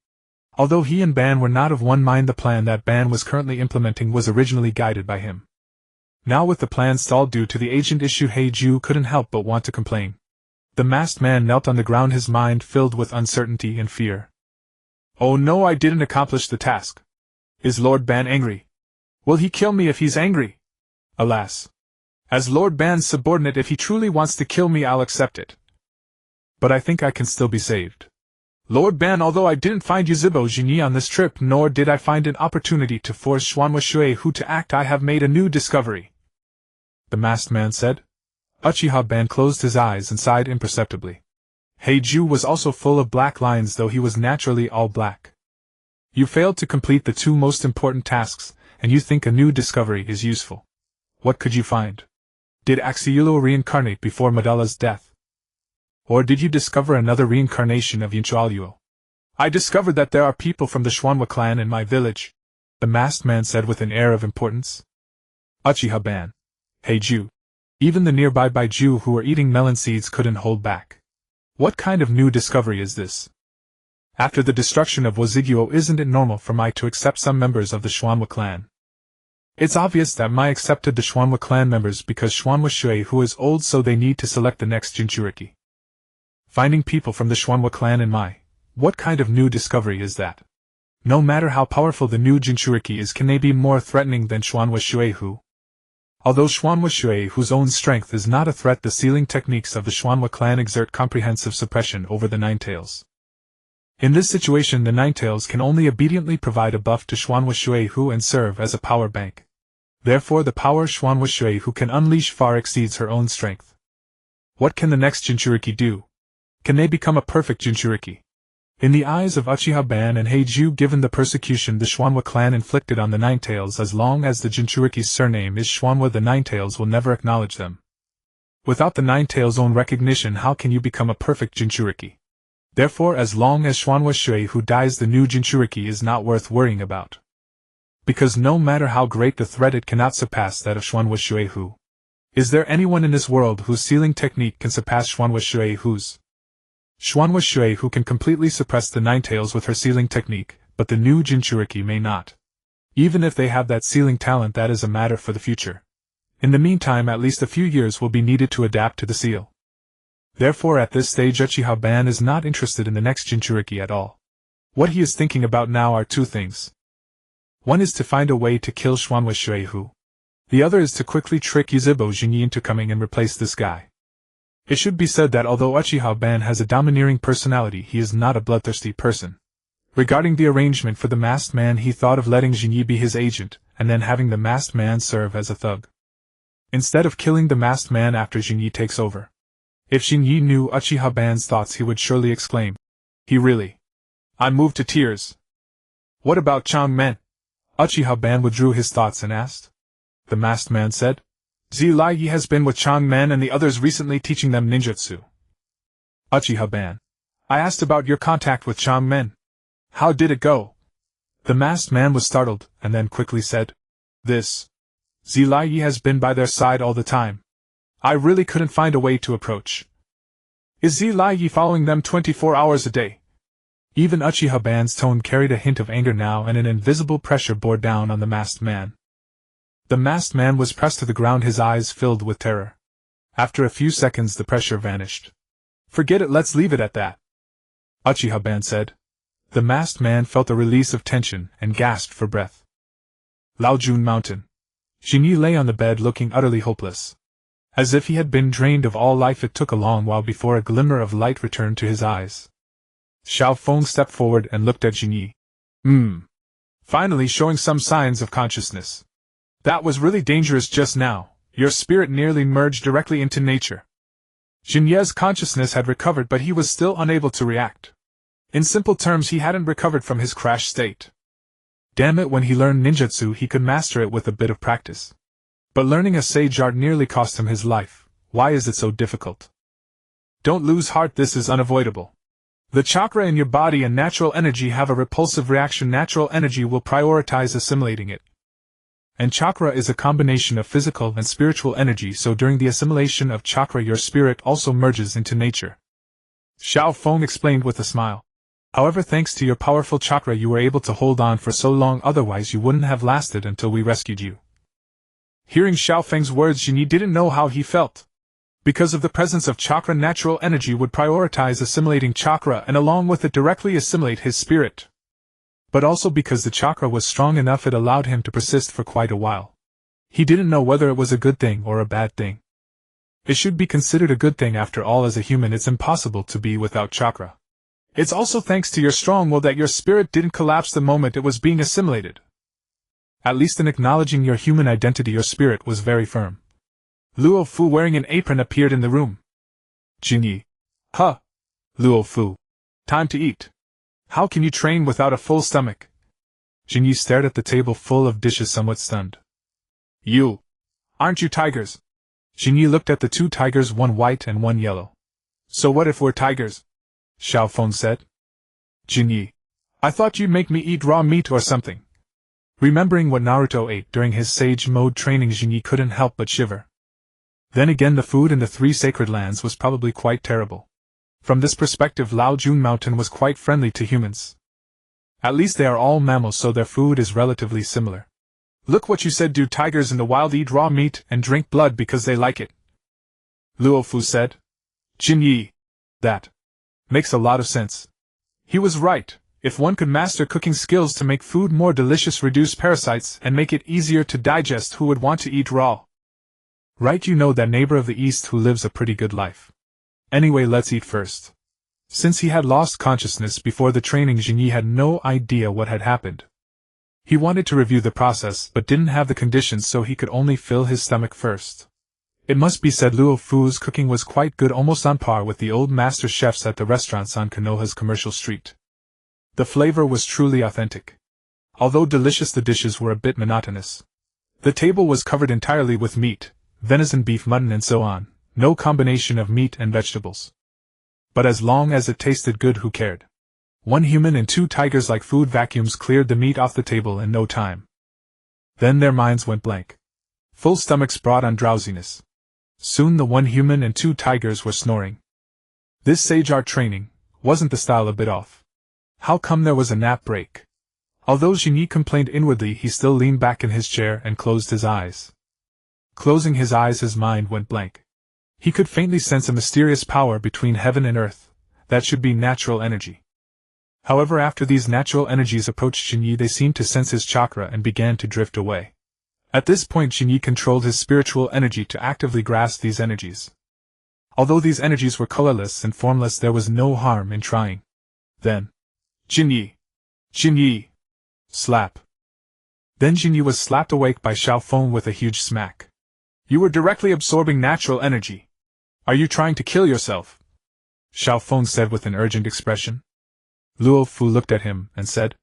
Although he and Ban were not of one mind, the plan that Ban was currently implementing was originally guided by him. Now with the plan stalled due to the agent issue, Heiju couldn't help but want to complain. The masked man knelt on the ground, his mind filled with uncertainty and fear. Oh no, I didn't accomplish the task. Is Lord Ban angry? Will he kill me if he's angry? Alas. As Lord Ban's subordinate, if he truly wants to kill me, I'll accept it. But I think I can still be saved. Lord Ban, although I didn't find Yuzhibo Jinyi on this trip, nor did I find an opportunity to force Xuanhua Shuehu to act, I have made a new discovery. The masked man said. Uchiha Ban closed his eyes and sighed imperceptibly. Heiju was also full of black lines, though he was naturally all black. You failed to complete the two most important tasks, and you think a new discovery is useful. What could you find? Did Axiulo reincarnate before Madala's death? Or did you discover another reincarnation of Yinchualuo? I discovered that there are people from the Xuanhua clan in my village, the masked man said with an air of importance. Uchiha Ban. Heiju. Even the nearby Baiju who were eating melon seeds couldn't hold back. What kind of new discovery is this? After the destruction of Waziguo, isn't it normal for Mai to accept some members of the Xuanhua clan? It's obvious that Mai accepted the Xuanhua clan members because Xuanhua Shuehu is old, so they need to select the next Jinchuriki. Finding people from the Xuanhua clan in Mai, what kind of new discovery is that? No matter how powerful the new Jinchuriki is, can they be more threatening than Xuanhua Shuehu? Although Xuanhua Shuehu's own strength is not a threat, the sealing techniques of the Xuanhua clan exert comprehensive suppression over the Ninetales. In this situation, the Ninetales can only obediently provide a buff to Xuanhua Shuehu and serve as a power bank. Therefore, the power Xuanhua Shuehu can unleash far exceeds her own strength. What can the next Jinchuriki do? Can they become a perfect Jinchuriki? In the eyes of Uchiha Ban and Heiju, given the persecution the Xuanhua clan inflicted on the Ninetales, as long as the Jinchuriki's surname is Xuanhua, the Ninetales will never acknowledge them. Without the Ninetales' own recognition, how can you become a perfect Jinchuriki? Therefore, as long as Xuanhua Shuehu dies, the new Jinchuriki is not worth worrying about. Because no matter how great the threat, it cannot surpass that of Xuanhua Shuehu. Is there anyone in this world whose sealing technique can surpass Xuanhua Shuehu's? Xuanhua Shuehu can completely suppress the Ninetales with her sealing technique, but the new Jinchuriki may not. Even if they have that sealing talent, that is a matter for the future. In the meantime, at least a few years will be needed to adapt to the seal. Therefore, at this stage, Uchiha Ban is not interested in the next Jinchuriki at all. What he is thinking about now are two things. One is to find a way to kill Xuanhua Shuehu. The other is to quickly trick Yuzhibo Jinyi into coming and replace this guy. It should be said that although Uchiha Ban has a domineering personality, he is not a bloodthirsty person. Regarding the arrangement for the masked man, he thought of letting Jinyi be his agent, and then having the masked man serve as a thug. Instead of killing the masked man after Jinyi takes over. If Jinyi knew Uchiha Ban's thoughts, he would surely exclaim, "He really? I'm moved to tears." What about Changmen? Uchiha Ban withdrew his thoughts and asked. The masked man said, Zilai has been with Changmen and the others recently, teaching them ninjutsu. Uchiha Ban. I asked about your contact with Chang Men. How did it go? The masked man was startled, and then quickly said, This Zilai has been by their side all the time. I really couldn't find a way to approach. Is Zilai following them 24 hours a day? Even Uchiha Ban's tone carried a hint of anger now, and an invisible pressure bore down on the masked man. The masked man was pressed to the ground, his eyes filled with terror. After a few seconds the pressure vanished. Forget it, let's leave it at that, Uchiha Ban said. The masked man felt a release of tension and gasped for breath. Laojun Mountain. Jinyi lay on the bed looking utterly hopeless. As if he had been drained of all life, it took a long while before a glimmer of light returned to his eyes. Xiao Feng stepped forward and looked at Jinyi. Finally showing some signs of consciousness. That was really dangerous just now. Your spirit nearly merged directly into nature. Jinye's consciousness had recovered, but he was still unable to react. In simple terms, he hadn't recovered from his crash state. Damn it, when he learned ninjutsu he could master it with a bit of practice. But learning a sage art nearly cost him his life. Why is it so difficult? Don't lose heart, this is unavoidable. The chakra in your body and natural energy have a repulsive reaction. Natural energy will prioritize assimilating it. And chakra is a combination of physical and spiritual energy, so during the assimilation of chakra your spirit also merges into nature. Xiao Feng explained with a smile. However, thanks to your powerful chakra you were able to hold on for so long, otherwise you wouldn't have lasted until we rescued you. Hearing Xiao Feng's words, Jinyi didn't know how he felt. Because of the presence of chakra, natural energy would prioritize assimilating chakra and along with it directly assimilate his spirit. But also because the chakra was strong enough, it allowed him to persist for quite a while. He didn't know whether it was a good thing or a bad thing. It should be considered a good thing, after all, as a human it's impossible to be without chakra. It's also thanks to your strong will that your spirit didn't collapse the moment it was being assimilated. At least in acknowledging your human identity your spirit was very firm. Luo Fu wearing an apron appeared in the room. Jinyi. Huh. Luo Fu. Time to eat. How can you train without a full stomach? Jinyi stared at the table full of dishes, somewhat stunned. You. Aren't you tigers? Jinyi looked at the two tigers, one white and one yellow. So what if we're tigers? Xiao Feng said. Jinyi. I thought you'd make me eat raw meat or something. Remembering what Naruto ate during his sage mode training, Jinyi couldn't help but shiver. Then again, the food in the three sacred lands was probably quite terrible. From this perspective, Laojun Mountain was quite friendly to humans. At least they are all mammals, so their food is relatively similar. Look what you said, do tigers in the wild eat raw meat and drink blood because they like it? Luo Fu said. Jinyi. That makes a lot of sense. He was right. If one could master cooking skills to make food more delicious, reduce parasites, and make it easier to digest, who would want to eat raw? Right, you know that neighbor of the east who lives a pretty good life. Anyway, let's eat first. Since he had lost consciousness before the training, Jinyi had no idea what had happened. He wanted to review the process, but didn't have the conditions, so he could only fill his stomach first. It must be said Luo Fu's cooking was quite good, almost on par with the old master chefs at the restaurants on Konoha's commercial street. The flavor was truly authentic. Although delicious, the dishes were a bit monotonous. The table was covered entirely with meat, venison, beef, mutton and so on, no combination of meat and vegetables. But as long as it tasted good, who cared? One human and two tigers like food vacuums cleared the meat off the table in no time. Then their minds went blank. Full stomachs brought on drowsiness. Soon the one human and two tigers were snoring. This sage art training, wasn't the style a bit off? How come there was a nap break? Although Jinyi complained inwardly, he still leaned back in his chair and closed his eyes. Closing his eyes, his mind went blank. He could faintly sense a mysterious power between heaven and earth. That should be natural energy. However, after these natural energies approached Jinyi, they seemed to sense his chakra and began to drift away. At this point, Jinyi controlled his spiritual energy to actively grasp these energies. Although these energies were colorless and formless, there was no harm in trying. Then, Jinyi! Jinyi! Slap! Then Jinyi was slapped awake by Xiao Feng with a huge smack. You were directly absorbing natural energy. Are you trying to kill yourself? Xiao Feng said with an urgent expression. Luo Fu looked at him and said,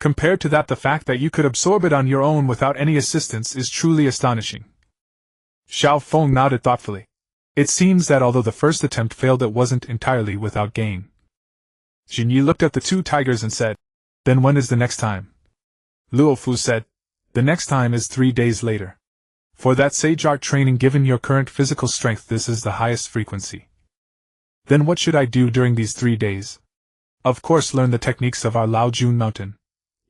Compared to that, the fact that you could absorb it on your own without any assistance is truly astonishing. Xiao Feng nodded thoughtfully. It seems that although the first attempt failed, it wasn't entirely without gain. Jinyi looked at the two tigers and said, "Then when is the next time?" Luo Fu said, "The next time is 3 days later. For that sage art training, given your current physical strength, this is the highest frequency." "Then what should I do during these 3 days?" "Of course, learn the techniques of our Lao Jun mountain.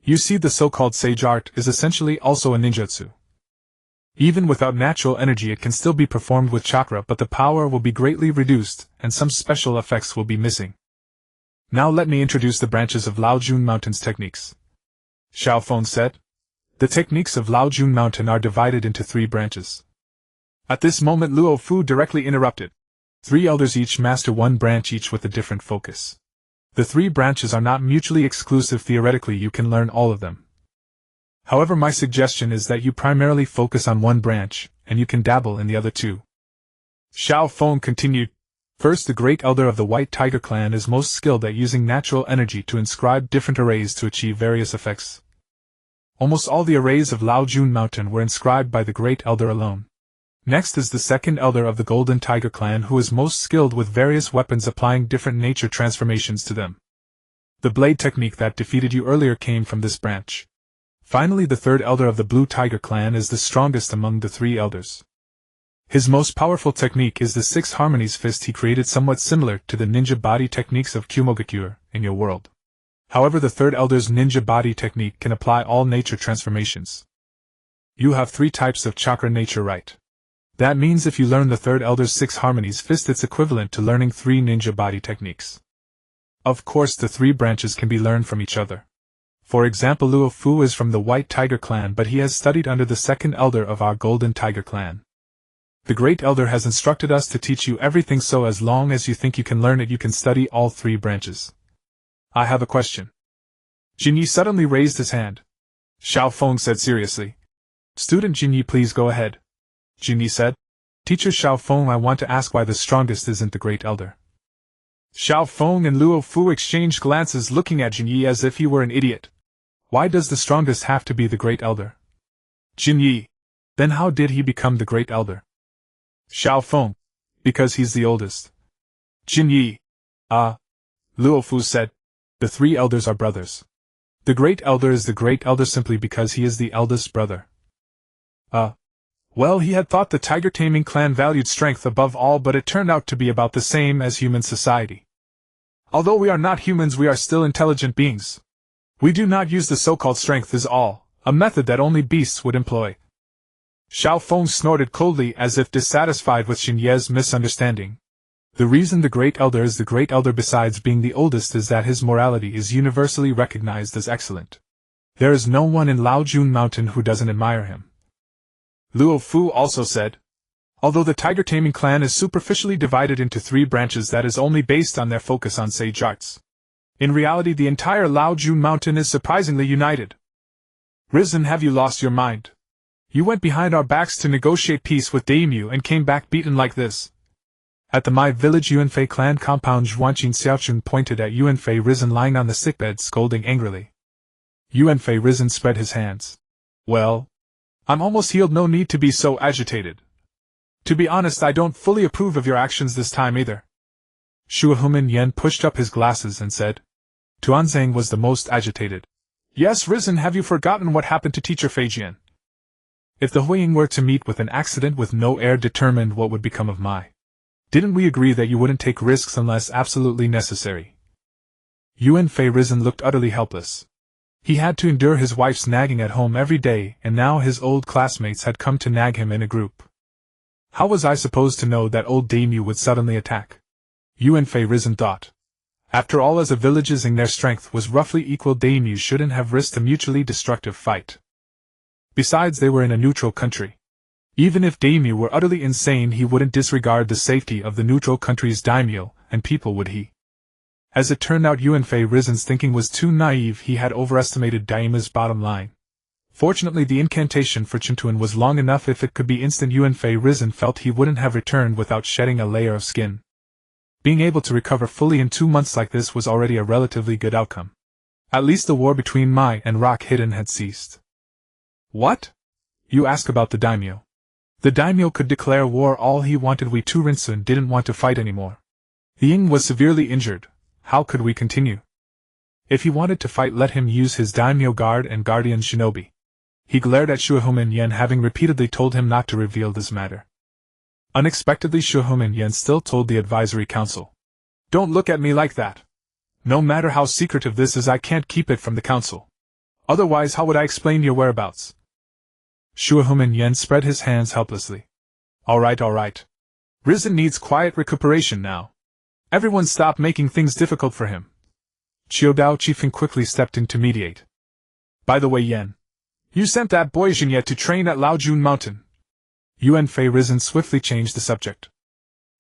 You see, the so-called sage art is essentially also a ninjutsu. Even without natural energy it can still be performed with chakra, but the power will be greatly reduced, and some special effects will be missing. Now let me introduce the branches of Lao Jun Mountain's techniques," Xiao Feng said. "The techniques of Lao Jun Mountain are divided into 3 branches." At this moment Luo Fu directly interrupted. 3 elders each master 1 branch, each with a different focus. The 3 branches are not mutually exclusive. Theoretically you can learn all of them. However, my suggestion is that you primarily focus on 1 branch, and you can dabble in the other 2. Xiao Feng continued. First, the Great Elder of the White Tiger Clan is most skilled at using natural energy to inscribe different arrays to achieve various effects. Almost all the arrays of Lao Jun Mountain were inscribed by the Great Elder alone. Next is the Second Elder of the Golden Tiger Clan, who is most skilled with various weapons, applying different nature transformations to them. The blade technique that defeated you earlier came from this branch. Finally, the Third Elder of the Blue Tiger Clan is the strongest among the 3 elders. His most powerful technique is the 6 Harmonies Fist he created, somewhat similar to the ninja body techniques of Kumogakure in your world. However, the Third Elder's ninja body technique can apply all nature transformations. You have 3 types of chakra nature, right? That means if you learn the Third Elder's 6 Harmonies Fist, it's equivalent to learning 3 ninja body techniques. Of course, the 3 branches can be learned from each other. For example, Luo Fu is from the White Tiger Clan, but he has studied under the Second Elder of our Golden Tiger Clan. The Great Elder has instructed us to teach you everything, so as long as you think you can learn it, you can study all 3 branches. I have a question. Jinyi suddenly raised his hand. Xiao Feng said seriously. Student Jinyi, please go ahead. Jinyi said. Teacher Xiao Feng, I want to ask why the strongest isn't the Great Elder. Xiao Feng and Luo Fu exchanged glances, looking at Jinyi as if he were an idiot. Why does the strongest have to be the Great Elder? Jinyi. Then how did he become the Great Elder? Xiao Feng. Because he's the oldest. Jinyi. Luo Fu said. The 3 elders are brothers. The Great Elder is the Great Elder simply because he is the eldest brother. Well, he had thought the tiger taming clan valued strength above all, but it turned out to be about the same as human society. Although we are not humans, we are still intelligent beings. We do not use the so-called strength is all, a method that only beasts would employ. Xiao Feng snorted coldly, as if dissatisfied with Xinye's misunderstanding. The reason the Great Elder is the Great Elder, besides being the oldest, is that his morality is universally recognized as excellent. There is no one in Lao Jun Mountain who doesn't admire him. Luo Fu also said, although the tiger taming clan is superficially divided into 3 branches, that is only based on their focus on sage arts. In reality, the entire Lao Jun Mountain is surprisingly united. Risen, have you lost your mind? You went behind our backs to negotiate peace with Daimyo and came back beaten like this. At the My Village Yuanfei clan compound, Zhuanqin Xiaochun pointed at Yuanfei Risen lying on the sickbed, scolding angrily. Yuanfei Risen spread his hands. Well, I'm almost healed, no need to be so agitated. To be honest, I don't fully approve of your actions this time either. Shuahuman Yen pushed up his glasses and said. Tuanzang was the most agitated. Yes, Risen, have you forgotten what happened to teacher Feijian? If the Huiying were to meet with an accident with no heir determined, what would become of Mai? Didn't we agree that you wouldn't take risks unless absolutely necessary? Yuanfei Risen looked utterly helpless. He had to endure his wife's nagging at home every day, and now his old classmates had come to nag him in a group. How was I supposed to know that old Daimyo would suddenly attack? Yuanfei Risen thought. After all, as a village's their strength was roughly equal, Daimyo shouldn't have risked a mutually destructive fight. Besides, they were in a neutral country. Even if Daimyo were utterly insane, he wouldn't disregard the safety of the neutral country's daimyo and people, would he? As it turned out, Yuanfei Risen's thinking was too naive. He had overestimated Daima's bottom line. Fortunately, the incantation for Chintuan was long enough. If it could be instant, Yuanfei Risen felt he wouldn't have returned without shedding a layer of skin. Being able to recover fully in 2 months like this was already a relatively good outcome. At least the war between Mai and Rock Hidden had ceased. What? You ask about the daimyo. The daimyo could declare war all he wanted. We two Rinsun didn't want to fight anymore. The Ying was severely injured. How could we continue? If he wanted to fight, let him use his daimyo guard and guardian shinobi. He glared at Shuhomen Yen, having repeatedly told him not to reveal this matter. Unexpectedly, Shuhomen Yen still told the advisory council. Don't look at me like that. No matter how secretive this is, I can't keep it from the council. Otherwise, how would I explain your whereabouts? Shuhomen Yen spread his hands helplessly. Alright. Risen needs quiet recuperation now. Everyone stop making things difficult for him. Chiodao Chieftain quickly stepped in to mediate. By the way, Yen, you sent that boy Shin'ya to train at Laojun Mountain. Yuan Fei Risen swiftly changed the subject.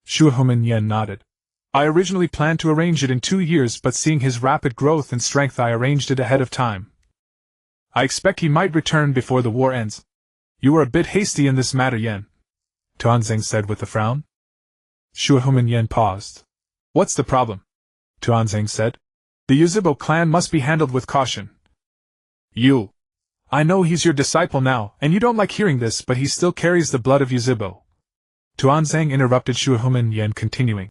Shuhomen Yen nodded. I originally planned to arrange it in 2 years, but seeing his rapid growth and strength, I arranged it ahead of time. I expect he might return before the war ends. You were a bit hasty in this matter, Yen, Tuanzeng said with a frown. Shuhomen Yen paused. What's the problem? Tuanzeng said. The Yuzhibo clan must be handled with caution. I know he's your disciple now, and you don't like hearing this, but he still carries the blood of Yuzhibo. Tuanzeng interrupted Shuhomen Yen, continuing.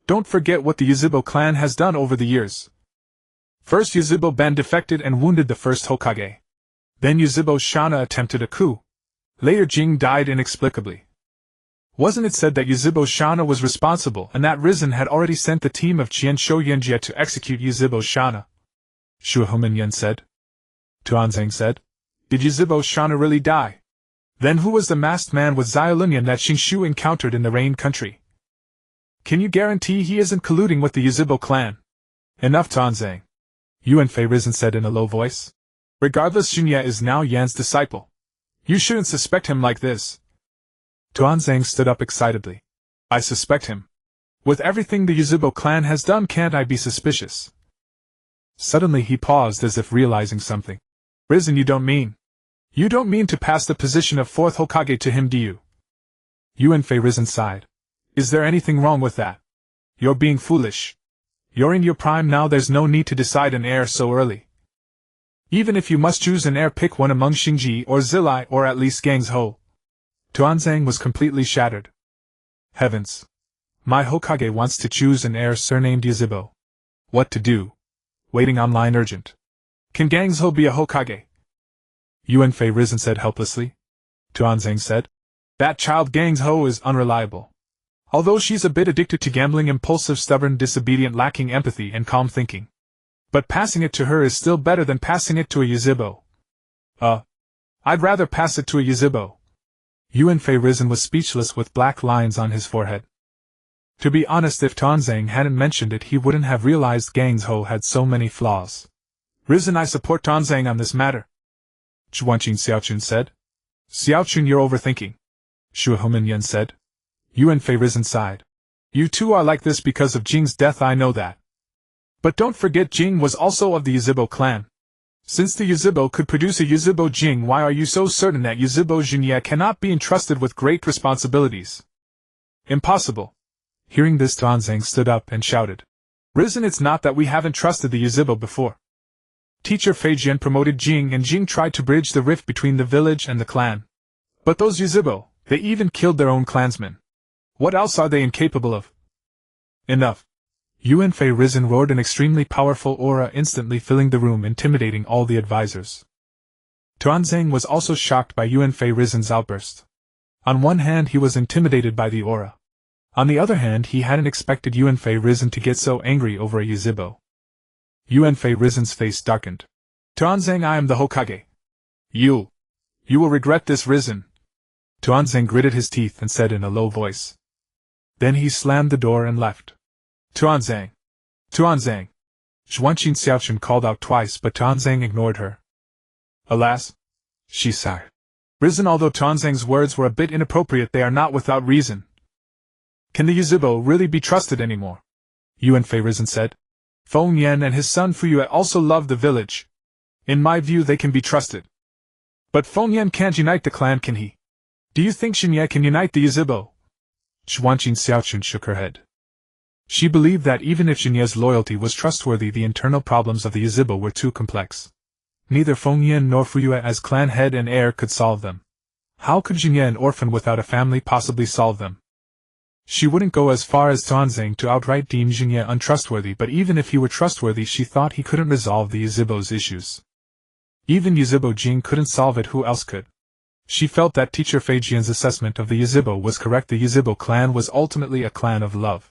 Don't forget what the Yuzhibo clan has done over the years. First, Yuzhibo Ben defected and wounded the first Hokage. Then Yuzhibo Shana attempted a coup. Later Jing died inexplicably. Wasn't it said that Yuzhibo Shana was responsible and that Risen had already sent the team of Qian Shoyenjie to execute Yuzhibo Shana? Shuhomen Yen said. Tuanzeng said. Did Yuzhibo Shana really die? Then who was the masked man with Xiaolunyan that Xingshu encountered in the Rain country? Can you guarantee he isn't colluding with the Yuzhibo clan? Enough, Tuanzeng. Yuan Fei Risen said in a low voice. Regardless, Shin'ya is now Yan's disciple. You shouldn't suspect him like this. Tuanzeng stood up excitedly. I suspect him. With everything the Yuzhibo clan has done, can't I be suspicious? Suddenly he paused as if realizing something. Risen, you don't mean to pass the position of 4th Hokage to him, do you? Yuan Fei Risen sighed. Is there anything wrong with that? You're being foolish. You're in your prime now, there's no need to decide an heir so early. Even if you must choose an heir, pick one among Xingji or Zilai or at least Gangs Ho. Tuanzeng was completely shattered. Heavens. My Hokage wants to choose an heir surnamed Yuzhibo. What to do? Waiting online urgent. Can Gangs Ho be a Hokage? Yuan Fei Risen said helplessly. Tuanzeng said. That child Gangs Ho is unreliable. Although she's a bit addicted to gambling, impulsive, stubborn, disobedient, lacking empathy and calm thinking. But passing it to her is still better than passing it to a Yuzhibo. I'd rather pass it to a Yuzhibo. Yuan Fei Risen was speechless with black lines on his forehead. To be honest, if Tuanzeng hadn't mentioned it, he wouldn't have realized Gangs Ho had so many flaws. Risen, I support Tuanzeng on this matter. Chuanqin Xiaochun said. Xiaochun, you're overthinking. Shuhomen Yen said. Yuan Fei Risen sighed. You two are like this because of Jing's death, I know that. But don't forget Jing was also of the Yuzhibo clan. Since the Yuzhibo could produce a Yuzhibo Jing, why are you so certain that Yuzhibo Shin'ya cannot be entrusted with great responsibilities? Impossible. Hearing this, Tuanzeng stood up and shouted. Risen, it's not that we haven't trusted the Yuzhibo before. Teacher Feijian promoted Jing, and Jing tried to bridge the rift between the village and the clan. But those Yuzhibo, they even killed their own clansmen. What else are they incapable of? Enough. Yuan Fei Risen roared, an extremely powerful aura instantly filling the room, intimidating all the advisors. Tuanzeng was also shocked by Yuan Fei Risen's outburst. On one hand, he was intimidated by the aura. On the other hand, he hadn't expected Yuan Fei Risen to get so angry over a Yuzhibo. Yuan Fei Risen's face darkened. Tuanzeng, I am the Hokage. You will regret this, Risen. Tuanzeng gritted his teeth and said in a low voice. Then he slammed the door and left. Tuanzeng! Tuanzeng! Xuanqin Xiaochun called out twice, but Tuanzeng ignored her. Alas! She sighed. Risen, although Tuanzeng's words were a bit inappropriate, they are not without reason. Can the Yuzhibo really be trusted anymore? Yuan Fei Risen said. Feng Yan and his son Fuyue also love the village. In my view, they can be trusted. But Feng Yan can't unite the clan, can he? Do you think Shin'ya can unite the Yuzhibo? Xuanqin Xiaochun shook her head. She believed that even if Shin'ya's loyalty was trustworthy, the internal problems of the Yuzhibo were too complex. Neither Feng Yan nor Fuyue as clan head and heir could solve them. How could Shin'ya, an orphan without a family, possibly solve them? She wouldn't go as far as Tuanzang to outright deem Shin'ya untrustworthy, but even if he were trustworthy, she thought he couldn't resolve the Yuzhibo's issues. Even Yuzhibo Jing couldn't solve it, who else could? She felt that teacher Feijian's assessment of the Yuzhibo was correct. The Yuzhibo clan was ultimately a clan of love.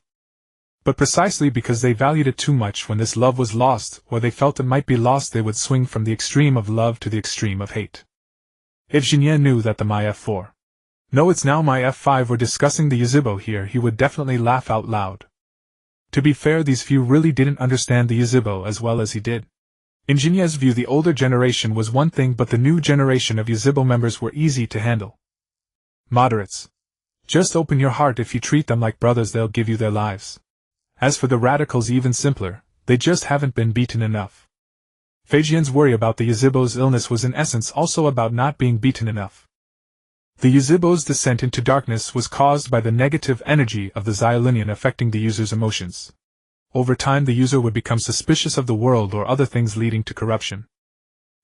But precisely because they valued it too much, when this love was lost, or they felt it might be lost, they would swing from the extreme of love to the extreme of hate. If Shin'ya knew that the my F4. No, it's now my F5 were discussing the Yuzhibo here, he would definitely laugh out loud. To be fair, these few really didn't understand the Yuzhibo as well as he did. In Shin'ya's view, the older generation was one thing, but the new generation of Yuzhibo members were easy to handle. Moderates. Just open your heart. If you treat them like brothers, they'll give you their lives. As for the radicals, even simpler, they just haven't been beaten enough. Feijian's worry about the Yuzhibo's illness was in essence also about not being beaten enough. The Yuzhibo's descent into darkness was caused by the negative energy of the Xiaolinian affecting the user's emotions. Over time, the user would become suspicious of the world or other things, leading to corruption.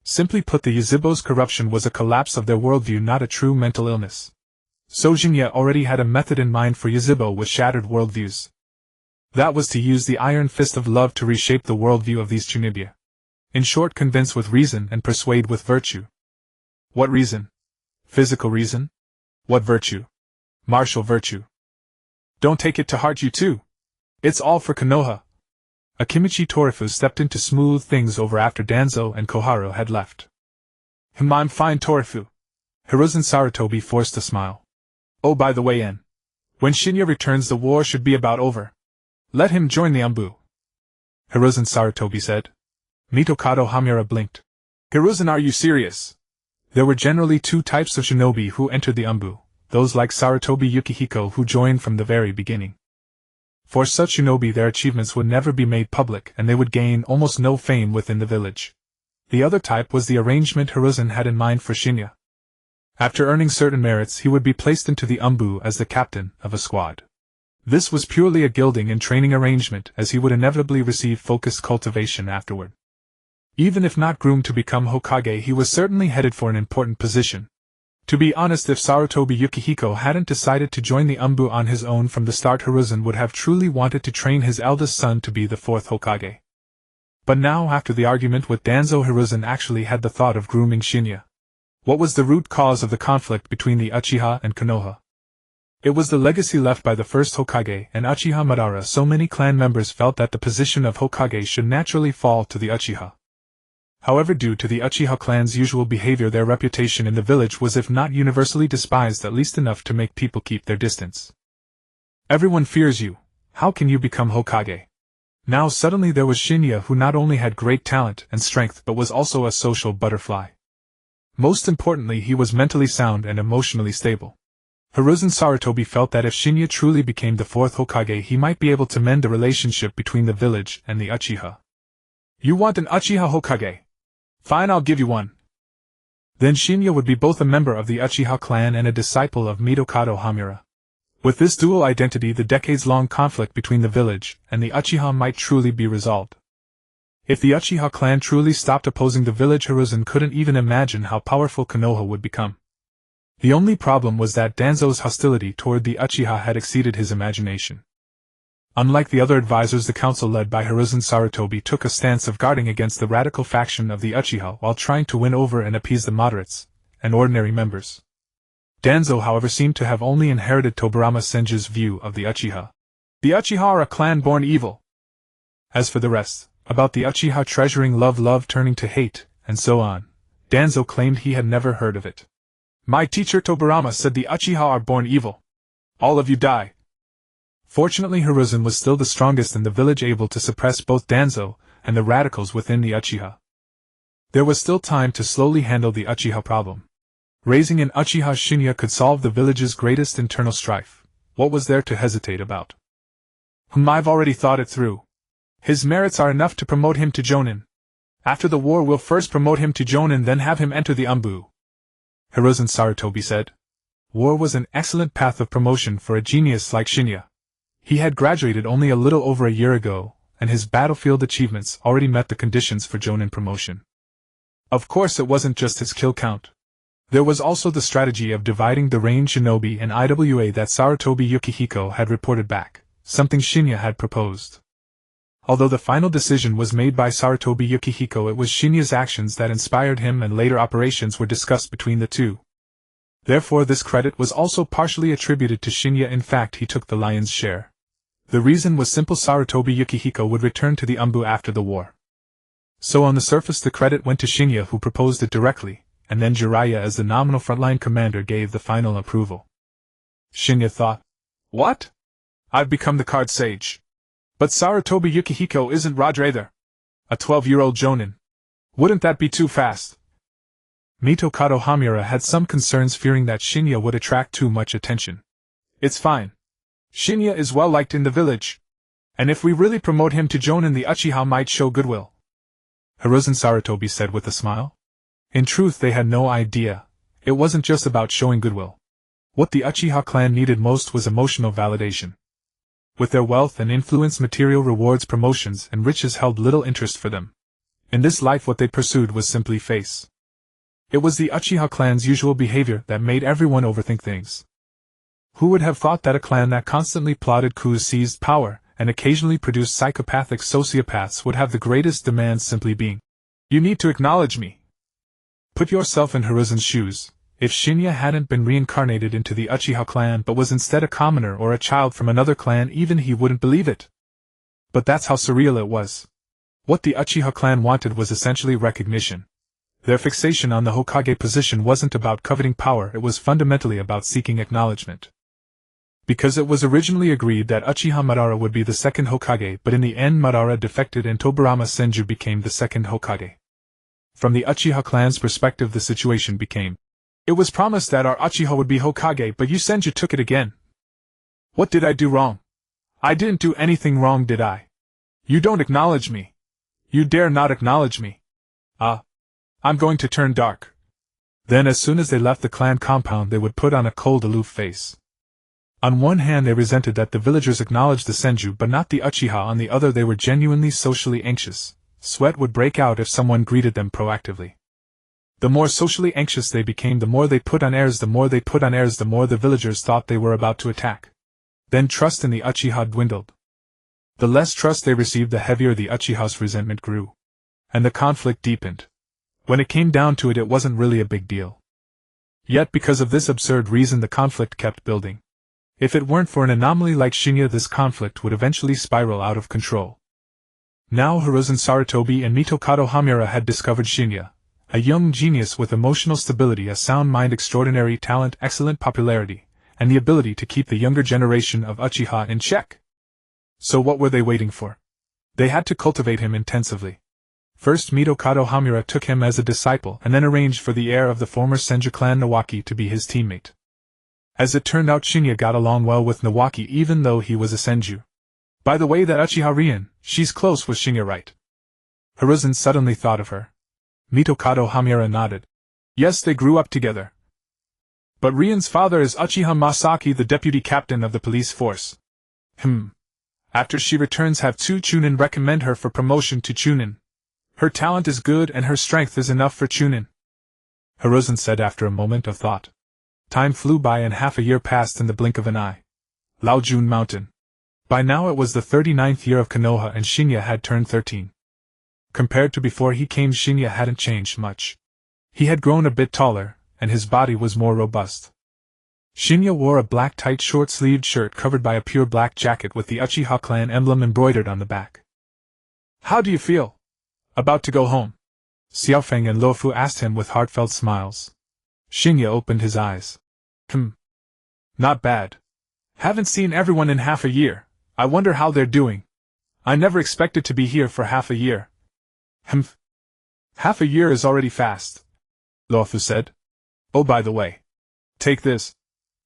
Simply put, the Yuzhibo's corruption was a collapse of their worldview, not a true mental illness. So Shin'ya already had a method in mind for Yuzhibo with shattered worldviews. That was to use the iron fist of love to reshape the worldview of these Chunibya. In short, convince with reason and persuade with virtue. What reason? Physical reason? What virtue? Martial virtue. Don't take it to heart, you too. It's all for Konoha. Akimichi Torifu stepped in to smooth things over after Danzo and Koharu had left. I'm fine, Torifu. Hiruzen Sarutobi forced a smile. Oh, by the way, when Shin'ya returns, the war should be about over. Let him join the Anbu. Hiruzen Sarutobi said. Mitokado Homura blinked. Hiruzen, are you serious? There were generally two types of shinobi who entered the Anbu, those like Sarutobi Yukihiko who joined from the very beginning. For such shinobi, their achievements would never be made public and they would gain almost no fame within the village. The other type was the arrangement Hiruzen had in mind for Shin'ya. After earning certain merits, he would be placed into the Anbu as the captain of a squad. This was purely a gilding and training arrangement, as he would inevitably receive focused cultivation afterward. Even if not groomed to become Hokage, he was certainly headed for an important position. To be honest, if Sarutobi Yukihiko hadn't decided to join the Anbu on his own from the start, Hiruzen would have truly wanted to train his eldest son to be the fourth Hokage. But now, after the argument with Danzo, Hiruzen actually had the thought of grooming Shin'ya. What was the root cause of the conflict between the Uchiha and Konoha? It was the legacy left by the first Hokage and Uchiha Madara. So many clan members felt that the position of Hokage should naturally fall to the Uchiha. However, due to the Uchiha clan's usual behavior, their reputation in the village was, if not universally despised, at least enough to make people keep their distance. Everyone fears you. How can you become Hokage? Now suddenly there was Shin'ya, who not only had great talent and strength but was also a social butterfly. Most importantly, he was mentally sound and emotionally stable. Hiruzen Sarutobi felt that if Shin'ya truly became the fourth Hokage, he might be able to mend the relationship between the village and the Uchiha. You want an Uchiha Hokage? Fine, I'll give you one. Then Shin'ya would be both a member of the Uchiha clan and a disciple of Mitokado Homura. With this dual identity, the decades-long conflict between the village and the Uchiha might truly be resolved. If the Uchiha clan truly stopped opposing the village, Hiruzen couldn't even imagine how powerful Konoha would become. The only problem was that Danzo's hostility toward the Uchiha had exceeded his imagination. Unlike the other advisors, the council led by Hiruzen Sarutobi took a stance of guarding against the radical faction of the Uchiha while trying to win over and appease the moderates and ordinary members. Danzo, however, seemed to have only inherited Tobirama Senju's view of the Uchiha. The Uchiha are a clan born evil. As for the rest, about the Uchiha treasuring love turning to hate, and so on, Danzo claimed he had never heard of it. My teacher Tobirama said the Uchiha are born evil. All of you die. Fortunately, Hiruzen was still the strongest in the village, able to suppress both Danzo and the radicals within the Uchiha. There was still time to slowly handle the Uchiha problem. Raising an Uchiha Shin'ya could solve the village's greatest internal strife. What was there to hesitate about? I've already thought it through. His merits are enough to promote him to Jonin. After the war, we'll first promote him to Jonin, then have him enter the Anbu. Hiruzen Sarutobi said. War was an excellent path of promotion for a genius like Shin'ya. He had graduated only a little over a year ago, and his battlefield achievements already met the conditions for Jonin promotion. Of course, it wasn't just his kill count. There was also the strategy of dividing the range shinobi and IWA that Sarutobi Yukihiko had reported back, something Shin'ya had proposed. Although the final decision was made by Sarutobi Yukihiko, it was Shin'ya's actions that inspired him, and later operations were discussed between the two. Therefore this credit was also partially attributed to Shin'ya. In fact, he took the lion's share. The reason was simple: Sarutobi Yukihiko would return to the Umbu after the war. So on the surface the credit went to Shin'ya, who proposed it directly, and then Jiraiya as the nominal frontline commander gave the final approval. Shin'ya thought, "What? I've become the card sage. But Sarutobi Yukihiko isn't Radrather. A 12-year-old jonin. Wouldn't that be too fast?" Mitokado Homura had some concerns, fearing that Shin'ya would attract too much attention. "It's fine. Shin'ya is well liked in the village. And if we really promote him to jonin, the Uchiha might show goodwill," Hiruzen Sarutobi said with a smile. In truth, they had no idea. It wasn't just about showing goodwill. What the Uchiha clan needed most was emotional validation. With their wealth and influence, material rewards, promotions, and riches held little interest for them. In this life what they pursued was simply face. It was the Uchiha clan's usual behavior that made everyone overthink things. Who would have thought that a clan that constantly plotted coups, seized power, and occasionally produced psychopathic sociopaths would have the greatest demands simply being, "You need to acknowledge me." Put yourself in Hiruzen's shoes. If Shin'ya hadn't been reincarnated into the Uchiha clan but was instead a commoner or a child from another clan, even he wouldn't believe it. But that's how surreal it was. What the Uchiha clan wanted was essentially recognition. Their fixation on the Hokage position wasn't about coveting power, it was fundamentally about seeking acknowledgement. Because it was originally agreed that Uchiha Madara would be the second Hokage, but in the end Madara defected and Tobirama Senju became the second Hokage. From the Uchiha clan's perspective, the situation became, "It was promised that our Uchiha would be Hokage, but you Senju took it again. What did I do wrong? I didn't do anything wrong, did I? You don't acknowledge me. You dare not acknowledge me. I'm going to turn dark." Then as soon as they left the clan compound they would put on a cold, aloof face. On one hand they resented that the villagers acknowledged the Senju but not the Uchiha, on the other they were genuinely socially anxious. Sweat would break out if someone greeted them proactively. The more socially anxious they became, the more they put on airs, the more the villagers thought they were about to attack. Then trust in the Uchiha dwindled. The less trust they received, the heavier the Uchiha's resentment grew. And the conflict deepened. When it came down to it, it wasn't really a big deal. Yet because of this absurd reason the conflict kept building. If it weren't for an anomaly like Shin'ya, this conflict would eventually spiral out of control. Now Hiruzen Sarutobi and Mitokado Homura had discovered Shin'ya. A young genius with emotional stability, a sound mind, extraordinary talent, excellent popularity, and the ability to keep the younger generation of Uchiha in check. So what were they waiting for? They had to cultivate him intensively. First, Mitokado Homura took him as a disciple and then arranged for the heir of the former Senju clan Nawaki to be his teammate. As it turned out, Shin'ya got along well with Nawaki even though he was a Senju. "By the way, that Uchiha Rian, she's close with Shin'ya, right?" Hiruzen suddenly thought of her. Mitokado Homura nodded. "Yes, they grew up together. But Rian's father is Uchiha Masaki, the deputy captain of the police force. After she returns, have two Chunin recommend her for promotion to Chunin. Her talent is good and her strength is enough for Chunin," Hiruzen said after a moment of thought. Time flew by and half a year passed in the blink of an eye. Laojun Mountain. By now it was the 39th year of Konoha and Shin'ya had turned 13. Compared to before he came, Shin'ya hadn't changed much. He had grown a bit taller, and his body was more robust. Shin'ya wore a black tight short-sleeved shirt covered by a pure black jacket with the Uchiha clan emblem embroidered on the back. "How do you feel? About to go home?" Xiaofeng and Luofu asked him with heartfelt smiles. Shin'ya opened his eyes. Not bad. Haven't seen everyone in half a year. I wonder how they're doing. I never expected to be here for half a year." "Half a year is already fast," Luofu said. "Oh, by the way. Take this."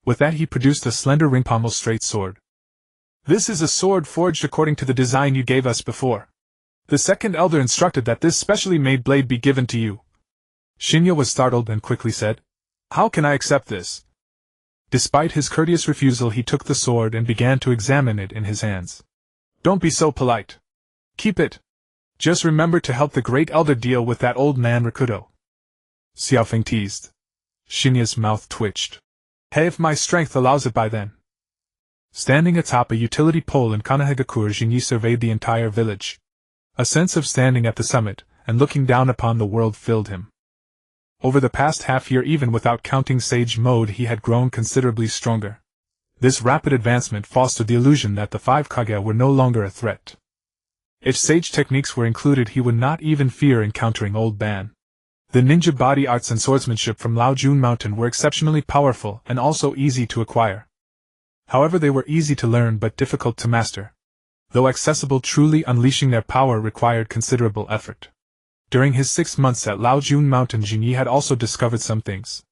With that he produced a slender ring-pommel straight sword. "This is a sword forged according to the design you gave us before. The second elder instructed that this specially made blade be given to you." Shin'ya was startled and quickly said, "How can I accept this?" Despite his courteous refusal, he took the sword and began to examine it in his hands. "Don't be so polite. Keep it. Just remember to help the great elder deal with that old man Rakuto," Xiaofeng teased. Shin'ya's mouth twitched. Hey, if my strength allows it by then. Standing atop a utility pole in Konohagakure, Jinyi surveyed the entire village. A sense of standing at the summit and looking down upon the world filled him. Over the past half-year, even without counting Sage Mode, he had grown considerably stronger. This rapid advancement fostered the illusion that the 5 Kage were no longer a threat. If Sage techniques were included, he would not even fear encountering Old Ban. The ninja body arts and swordsmanship from Laojun Mountain were exceptionally powerful and also easy to acquire. However, they were easy to learn but difficult to master. Though accessible, truly unleashing their power required considerable effort. During his 6 months at Laojun Mountain, Jinyi had also discovered some things.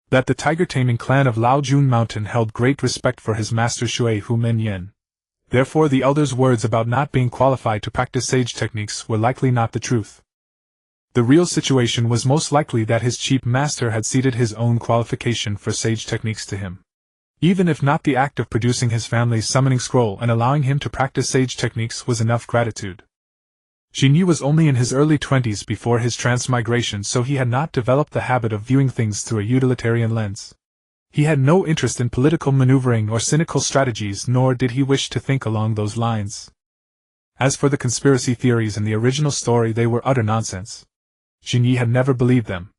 That the tiger-taming clan of Laojun Mountain held great respect for his master Shui Hu Menyen. Therefore the elder's words about not being qualified to practice sage techniques were likely not the truth. The real situation was most likely that his chief master had ceded his own qualification for sage techniques to him. Even if not, the act of producing his family's summoning scroll and allowing him to practice sage techniques was enough gratitude. Jinyi was only in his early 20s before his transmigration, so he had not developed the habit of viewing things through a utilitarian lens. He had no interest in political maneuvering or cynical strategies, nor did he wish to think along those lines. As for the conspiracy theories in the original story, they were utter nonsense. Jinyi had never believed them.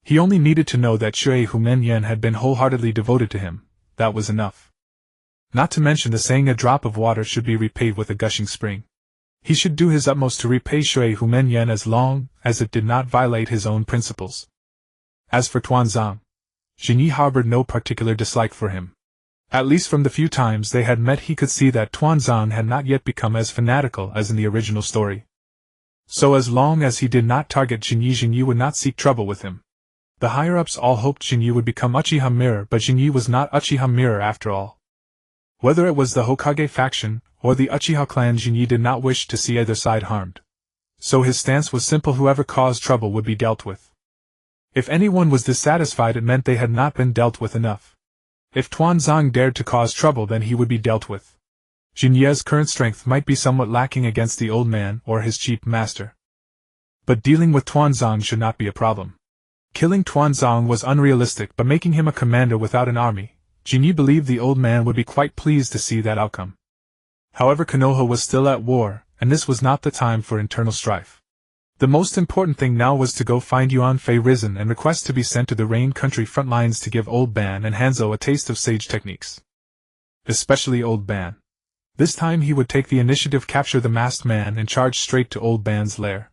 He only needed to know that Shui Hu Menyen had been wholeheartedly devoted to him. That was enough. Not to mention the saying, a drop of water should be repaid with a gushing spring. He should do his utmost to repay Shui Hu Menyen as long as it did not violate his own principles. As for Tuanzang, Jinyi harbored no particular dislike for him. At least from the few times they had met, he could see that Tuanzang had not yet become as fanatical as in the original story. So as long as he did not target Jinyi, Jinyi would not seek trouble with him. The higher-ups all hoped Jinyi would become Uchiha Mirror, but Jinyi was not Uchiha Mirror after all. Whether it was the Hokage faction or the Uchiha clan, Jinyi did not wish to see either side harmed. So his stance was simple: whoever caused trouble would be dealt with. If anyone was dissatisfied, it meant they had not been dealt with enough. If Tuanzang dared to cause trouble, then he would be dealt with. Jinyi's current strength might be somewhat lacking against the old man or his chief master. But dealing with Tuanzang should not be a problem. Killing Tuanzang was unrealistic, but making him a commander without an army, Jinyi believed the old man would be quite pleased to see that outcome. However, Konoha was still at war, and this was not the time for internal strife. The most important thing now was to go find Yuan Fei Risen and request to be sent to the Rain Country front lines to give Old Ban and Hanzo a taste of sage techniques. Especially Old Ban. This time he would take the initiative, capture the masked man, and charge straight to Old Ban's lair.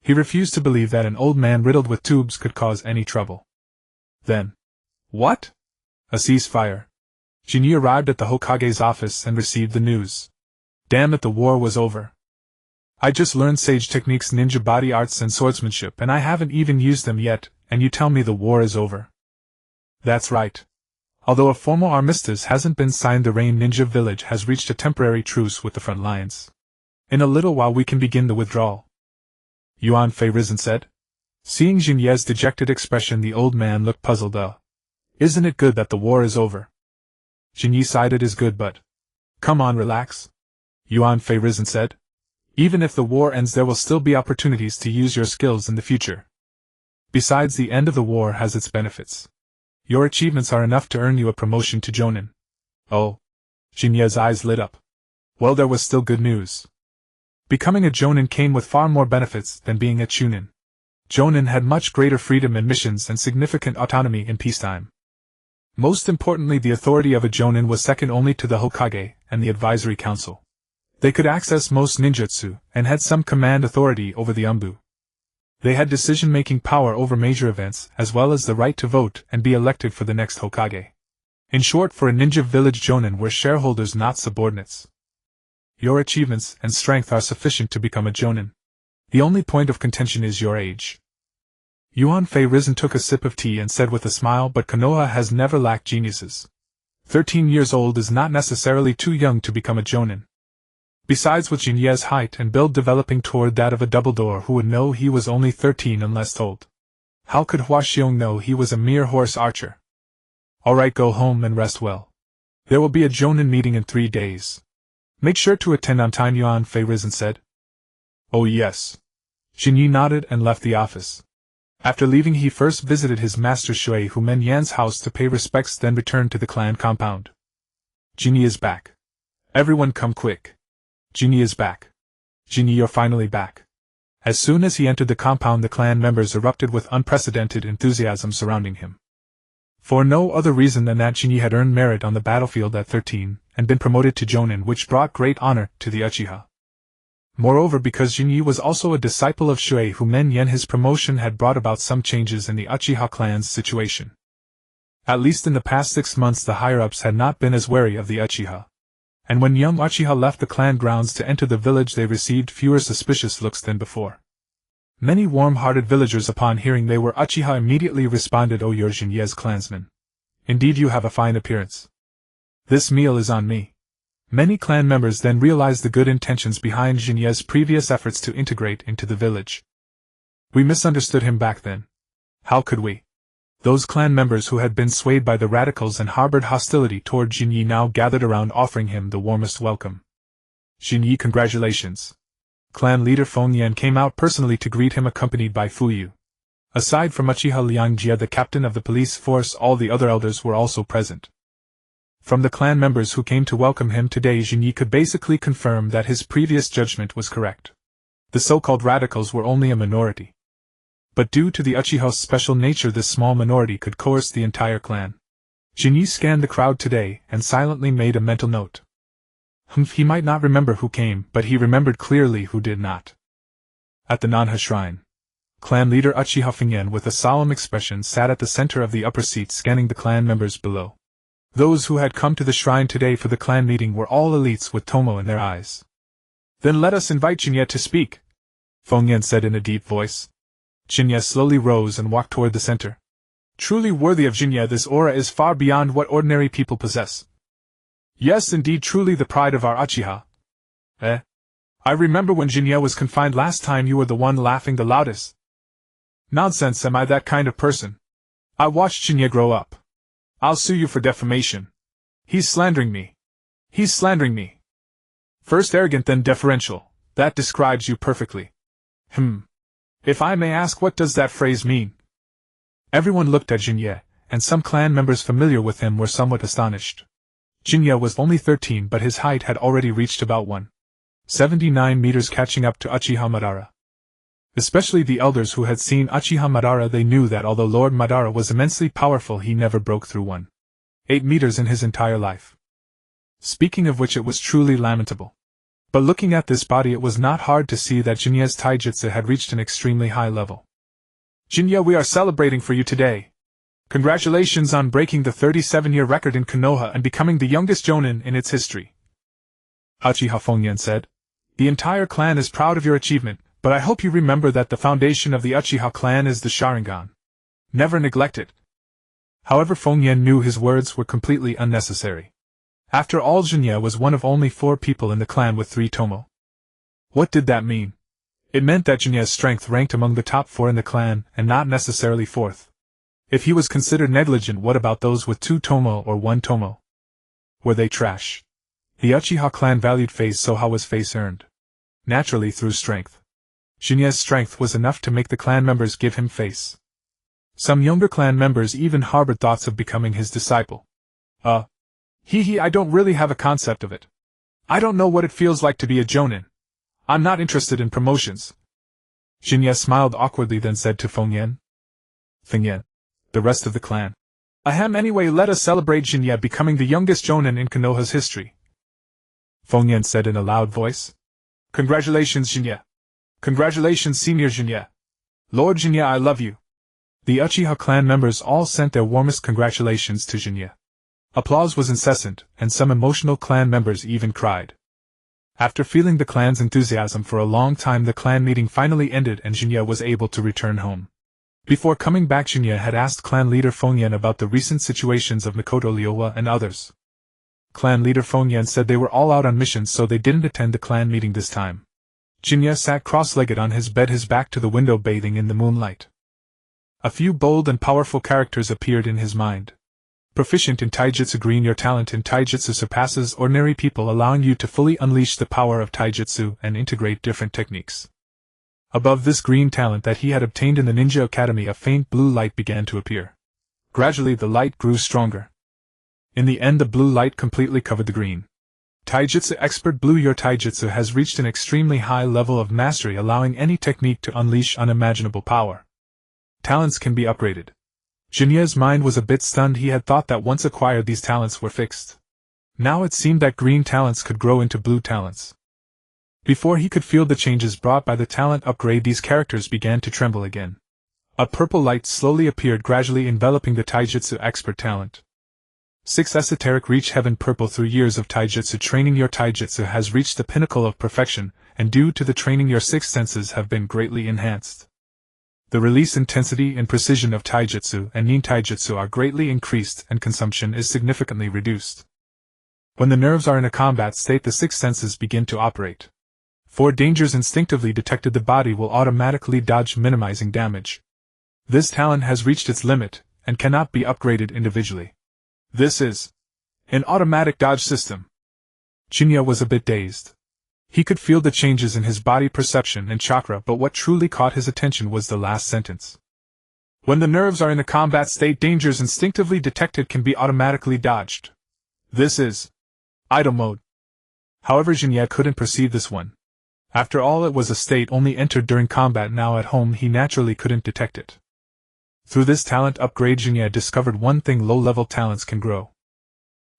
He refused to believe that an old man riddled with tubes could cause any trouble. Then, what? A ceasefire. Jinyi arrived at the Hokage's office and received the news. Damn it, the war was over. I just learned sage techniques, ninja body arts and swordsmanship, and I haven't even used them yet, and you tell me the war is over. That's right. Although a formal armistice hasn't been signed, the Rain Ninja Village has reached a temporary truce with the front lines. In a little while we can begin the withdrawal. Yuan Fei Risen said. Seeing Jinyi's dejected expression, the old man looked puzzled. Isn't it good that the war is over? Jinyi sighed. It is good, but... Come on, relax. Yuan Fei Risen said. Even if the war ends, there will still be opportunities to use your skills in the future. Besides, the end of the war has its benefits. Your achievements are enough to earn you a promotion to Jonin. Oh. Jinyi's eyes lit up. Well, there was still good news. Becoming a Jonin came with far more benefits than being a Chunin. Jonin had much greater freedom in missions and significant autonomy in peacetime. Most importantly, the authority of a Jonin was second only to the Hokage and the Advisory Council. They could access most ninjutsu and had some command authority over the Umbu. They had decision-making power over major events, as well as the right to vote and be elected for the next Hokage. In short, for a ninja village, Jonin were shareholders, not subordinates. Your achievements and strength are sufficient to become a Jonin. The only point of contention is your age. Yuan Fei Risen took a sip of tea and said with a smile, but Konoha has never lacked geniuses. 13 years old is not necessarily too young to become a Jonin. Besides, with Jinyi's height and build developing toward that of a Doubledore, who would know he was only 13 unless told? How could Hua Xiong know he was a mere horse archer? Alright, go home and rest well. There will be a Jonin meeting in 3 days. Make sure to attend on time, Yuan Fei Risen said. Oh yes. Jinyi nodded and left the office. After leaving, he first visited his master Shui Hu Menyan's house to pay respects, then returned to the clan compound. Jinyi is back. Everyone come quick. Jinyi is back. Jinyi, you're finally back. As soon as he entered the compound, the clan members erupted with unprecedented enthusiasm surrounding him. For no other reason than that Jinyi had earned merit on the battlefield at 13, and been promoted to Jonin, which brought great honor to the Uchiha. Moreover, because Jinyi was also a disciple of Shui Hu Menyan, his promotion had brought about some changes in the Uchiha clan's situation. At least in the past 6 months the higher-ups had not been as wary of the Uchiha. And when young Uchiha left the clan grounds to enter the village, they received fewer suspicious looks than before. Many warm-hearted villagers, upon hearing they were Uchiha, immediately responded, "Oh, you're Jinye's clansman. Indeed, you have a fine appearance. This meal is on me." Many clan members then realized the good intentions behind Jinye's previous efforts to integrate into the village. "We misunderstood him back then. How could we?" Those clan members who had been swayed by the radicals and harbored hostility toward Jinyi now gathered around, offering him the warmest welcome. "Jinyi, congratulations." Clan leader Feng Yan came out personally to greet him, accompanied by Fuyu. Aside from Uchiha Liangjie, the captain of the police force, all the other elders were also present. From the clan members who came to welcome him today, Jinyi could basically confirm that his previous judgment was correct. The so-called radicals were only a minority. But due to the Uchiha's special nature, this small minority could coerce the entire clan. Jinyi scanned the crowd today and silently made a mental note. He might not remember who came, but he remembered clearly who did not. At the Nanha shrine, clan leader Uchiha Fengyan with a solemn expression sat at the center of the upper seat, scanning the clan members below. Those who had come to the shrine today for the clan meeting were all elites with Tomo in their eyes. "Then let us invite Jinye to speak," Fengyan said in a deep voice. Jinye slowly rose and walked toward the center. "Truly worthy of Jinye, this aura is far beyond what ordinary people possess. Yes, indeed, truly the pride of our Uchiha. I remember when Jinye was confined last time, you were the one laughing the loudest." "Nonsense, am I that kind of person? I watched Jinye grow up. I'll sue you for defamation. He's slandering me. He's slandering me. First arrogant, then deferential. That describes you perfectly. If I may ask, what does that phrase mean?" Everyone looked at Jinye, and some clan members familiar with him were somewhat astonished. Jinye was only 13, but his height had already reached about 1.79 meters, catching up to Uchiha Madara. Especially the elders who had seen Uchiha Madara, they knew that although Lord Madara was immensely powerful, he never broke through 1.8 meters in his entire life. Speaking of which, it was truly lamentable. But looking at this body, it was not hard to see that Jinye's taijutsu had reached an extremely high level. "Jinye, we are celebrating for you today. Congratulations on breaking the 37-year record in Konoha and becoming the youngest jonin in its history," Uchiha Fengyan said. "The entire clan is proud of your achievement, but I hope you remember that the foundation of the Uchiha clan is the Sharingan. Never neglect it." However, Fengyan knew his words were completely unnecessary. After all, Jinye was one of only 4 people in the clan with 3-tomoe. What did that mean? It meant that Jinye's strength ranked among the top 4 in the clan, and not necessarily 4th. If he was considered negligent, what about those with 2-tomoe or 1-tomoe? Were they trash? The Uchiha clan valued face, so how was face earned? Naturally, through strength. Jinye's strength was enough to make the clan members give him face. Some younger clan members even harbored thoughts of becoming his disciple. I don't really have a concept of it. I don't know what it feels like to be a jonin. I'm not interested in promotions." Jinye smiled awkwardly, then said to Fengyan, "The rest of the clan. Anyway, let us celebrate Jinye becoming the youngest jonin in Konoha's history," Fengyan said in a loud voice. "Congratulations, Jinye. Congratulations, Senior Jinye. Lord Jinye, I love you." The Uchiha clan members all sent their warmest congratulations to Jinye. Applause was incessant, and some emotional clan members even cried. After feeling the clan's enthusiasm for a long time, the clan meeting finally ended and Jinye was able to return home. Before coming back, Jinye had asked clan leader Fengyan about the recent situations of Mikoto Liowa and others. Clan leader Fengyan said they were all out on missions, so they didn't attend the clan meeting this time. Jinye sat cross-legged on his bed, his back to the window, bathing in the moonlight. A few bold and powerful characters appeared in his mind. Proficient in taijutsu, green, your talent in taijutsu surpasses ordinary people, allowing you to fully unleash the power of taijutsu and integrate different techniques. Above this green talent that he had obtained in the Ninja Academy, a faint blue light began to appear. Gradually the light grew stronger. In the end the blue light completely covered the green. Taijutsu Expert Blue. Your taijutsu has reached an extremely high level of mastery, allowing any technique to unleash unimaginable power. Talents can be upgraded. Shin'ya's mind was a bit stunned. He had thought that once acquired these talents were fixed. Now it seemed that green talents could grow into blue talents. Before he could feel the changes brought by the talent upgrade, these characters began to tremble again. A purple light slowly appeared, gradually enveloping the Taijutsu Expert talent. 6 Esoteric Reach Heaven Purple. Through years of taijutsu training, your taijutsu has reached the pinnacle of perfection, and due to the training your 6 senses have been greatly enhanced. The release intensity and precision of taijutsu and nin taijutsu are greatly increased, and consumption is significantly reduced. When the nerves are in a combat state, the 6 senses begin to operate. 4 dangers instinctively detected. The body will automatically dodge, minimizing damage. This talent has reached its limit, and cannot be upgraded individually. This is an automatic dodge system. Shin'ya was a bit dazed. He could feel the changes in his body perception and chakra, but what truly caught his attention was the last sentence. When the nerves are in a combat state, dangers instinctively detected can be automatically dodged. This is idle mode. However, Shin'ya couldn't perceive this one. After all, it was a state only entered during combat. Now at home he naturally couldn't detect it. Through this talent upgrade, Shin'ya discovered one thing: low-level talents can grow.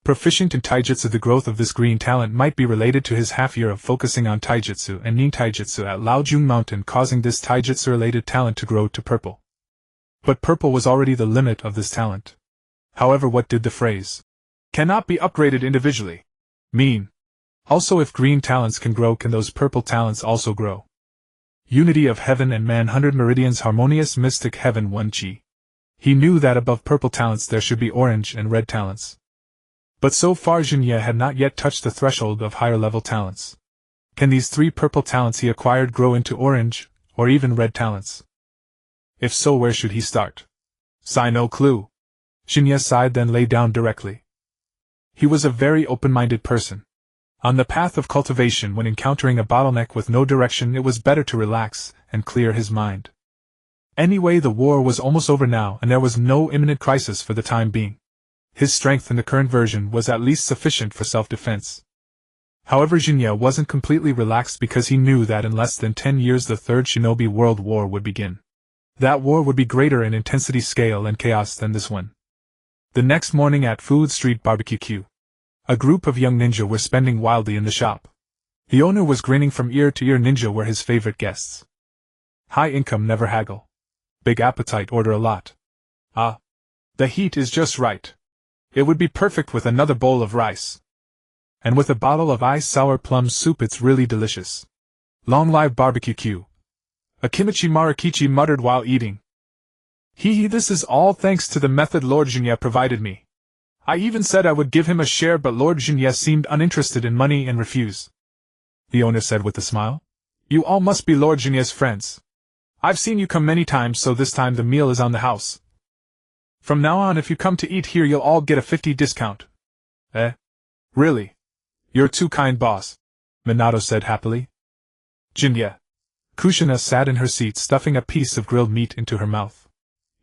Proficient in taijutsu, the growth of this green talent might be related to his half-year of focusing on taijutsu and nin taijutsu at Laojun Mountain, causing this taijutsu-related talent to grow to purple. But purple was already the limit of this talent. However, what did the phrase "cannot be upgraded individually" mean? Also, if green talents can grow, can those purple talents also grow? Unity of Heaven and Man. 100 Meridians. Harmonious Mystic Heaven 1 Chi. He knew that above purple talents there should be orange and red talents. But so far Shin'ya had not yet touched the threshold of higher level talents. Can these 3 purple talents he acquired grow into orange, or even red talents? If so, where should he start? Sigh, no clue. Shin'ya sighed, then lay down directly. He was a very open-minded person. On the path of cultivation, when encountering a bottleneck with no direction, it was better to relax and clear his mind. Anyway, the war was almost over now, and there was no imminent crisis for the time being. His strength in the current version was at least sufficient for self-defense. However, Shin'ya wasn't completely relaxed, because he knew that in less than 10 years the Third Shinobi World War would begin. That war would be greater in intensity, scale, and chaos than this one. The next morning at Food Street Barbecue, a group of young ninja were spending wildly in the shop. The owner was grinning from ear to ear. Ninja were his favorite guests. High income, never haggle. Big appetite, order a lot. Ah. The heat is just right. It would be perfect with another bowl of rice. And with a bottle of ice sour plum soup, it's really delicious. Long live barbecue. Akimichi Marikichi muttered while eating. Hee, this is all thanks to the method Lord Shin'ya provided me. I even said I would give him a share, but Lord Shin'ya seemed uninterested in money and refused. The owner said with a smile. You all must be Lord Shin'ya's friends. I've seen you come many times, so this time the meal is on the house. From now on, if you come to eat here, you'll all get a 50 discount. Eh? Really? You're too kind, boss, Minato said happily. Shin'ya. Kushina sat in her seat, stuffing a piece of grilled meat into her mouth.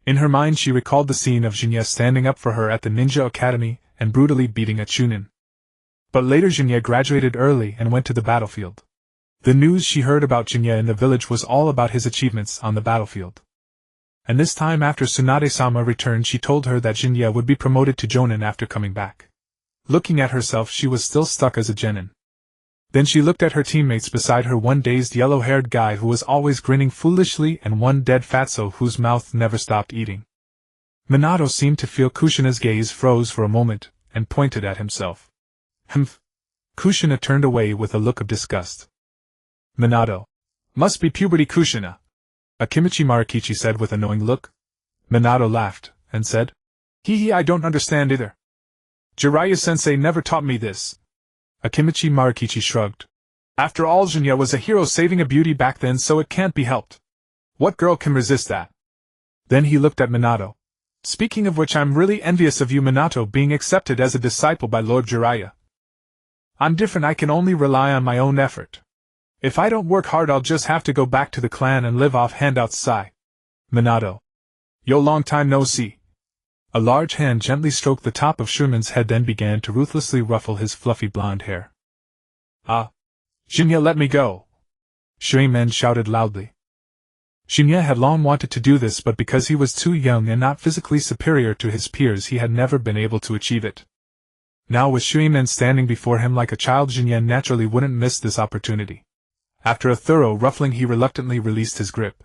In her mind she recalled the scene of Shin'ya standing up for her at the Ninja Academy and brutally beating a Chunin. But later Shin'ya graduated early and went to the battlefield. The news she heard about Shin'ya in the village was all about his achievements on the battlefield. And this time, after Tsunade-sama returned, she told her that Shin'ya would be promoted to Jonin after coming back. Looking at herself, she was still stuck as a genin. Then she looked at her teammates beside her, one dazed yellow-haired guy who was always grinning foolishly and one dead fatso whose mouth never stopped eating. Minato seemed to feel Kushina's gaze, froze for a moment, and pointed at himself. Humph. Kushina turned away with a look of disgust. Minato. Must be puberty, Kushina, Akimichi Marikichi said with a knowing look. Minato laughed, and said, Hee, I don't understand either. Jiraiya-sensei never taught me this. Akimichi Marikichi shrugged. After all, Shin'ya was a hero saving a beauty back then, so it can't be helped. What girl can resist that? Then he looked at Minato. Speaking of which, I'm really envious of you, Minato, being accepted as a disciple by Lord Jiraiya. I'm different, I can only rely on my own effort. If I don't work hard I'll just have to go back to the clan and live off handouts. Sigh. Minato. Yo, long time no see. A large hand gently stroked the top of Sherman's head, then began to ruthlessly ruffle his fluffy blonde hair. Ah! Shin'ya, let me go! Sharingan shouted loudly. Shin'ya had long wanted to do this, but because he was too young and not physically superior to his peers he had never been able to achieve it. Now with Sharingan standing before him like a child, Shin'ya naturally wouldn't miss this opportunity. After a thorough ruffling he reluctantly released his grip.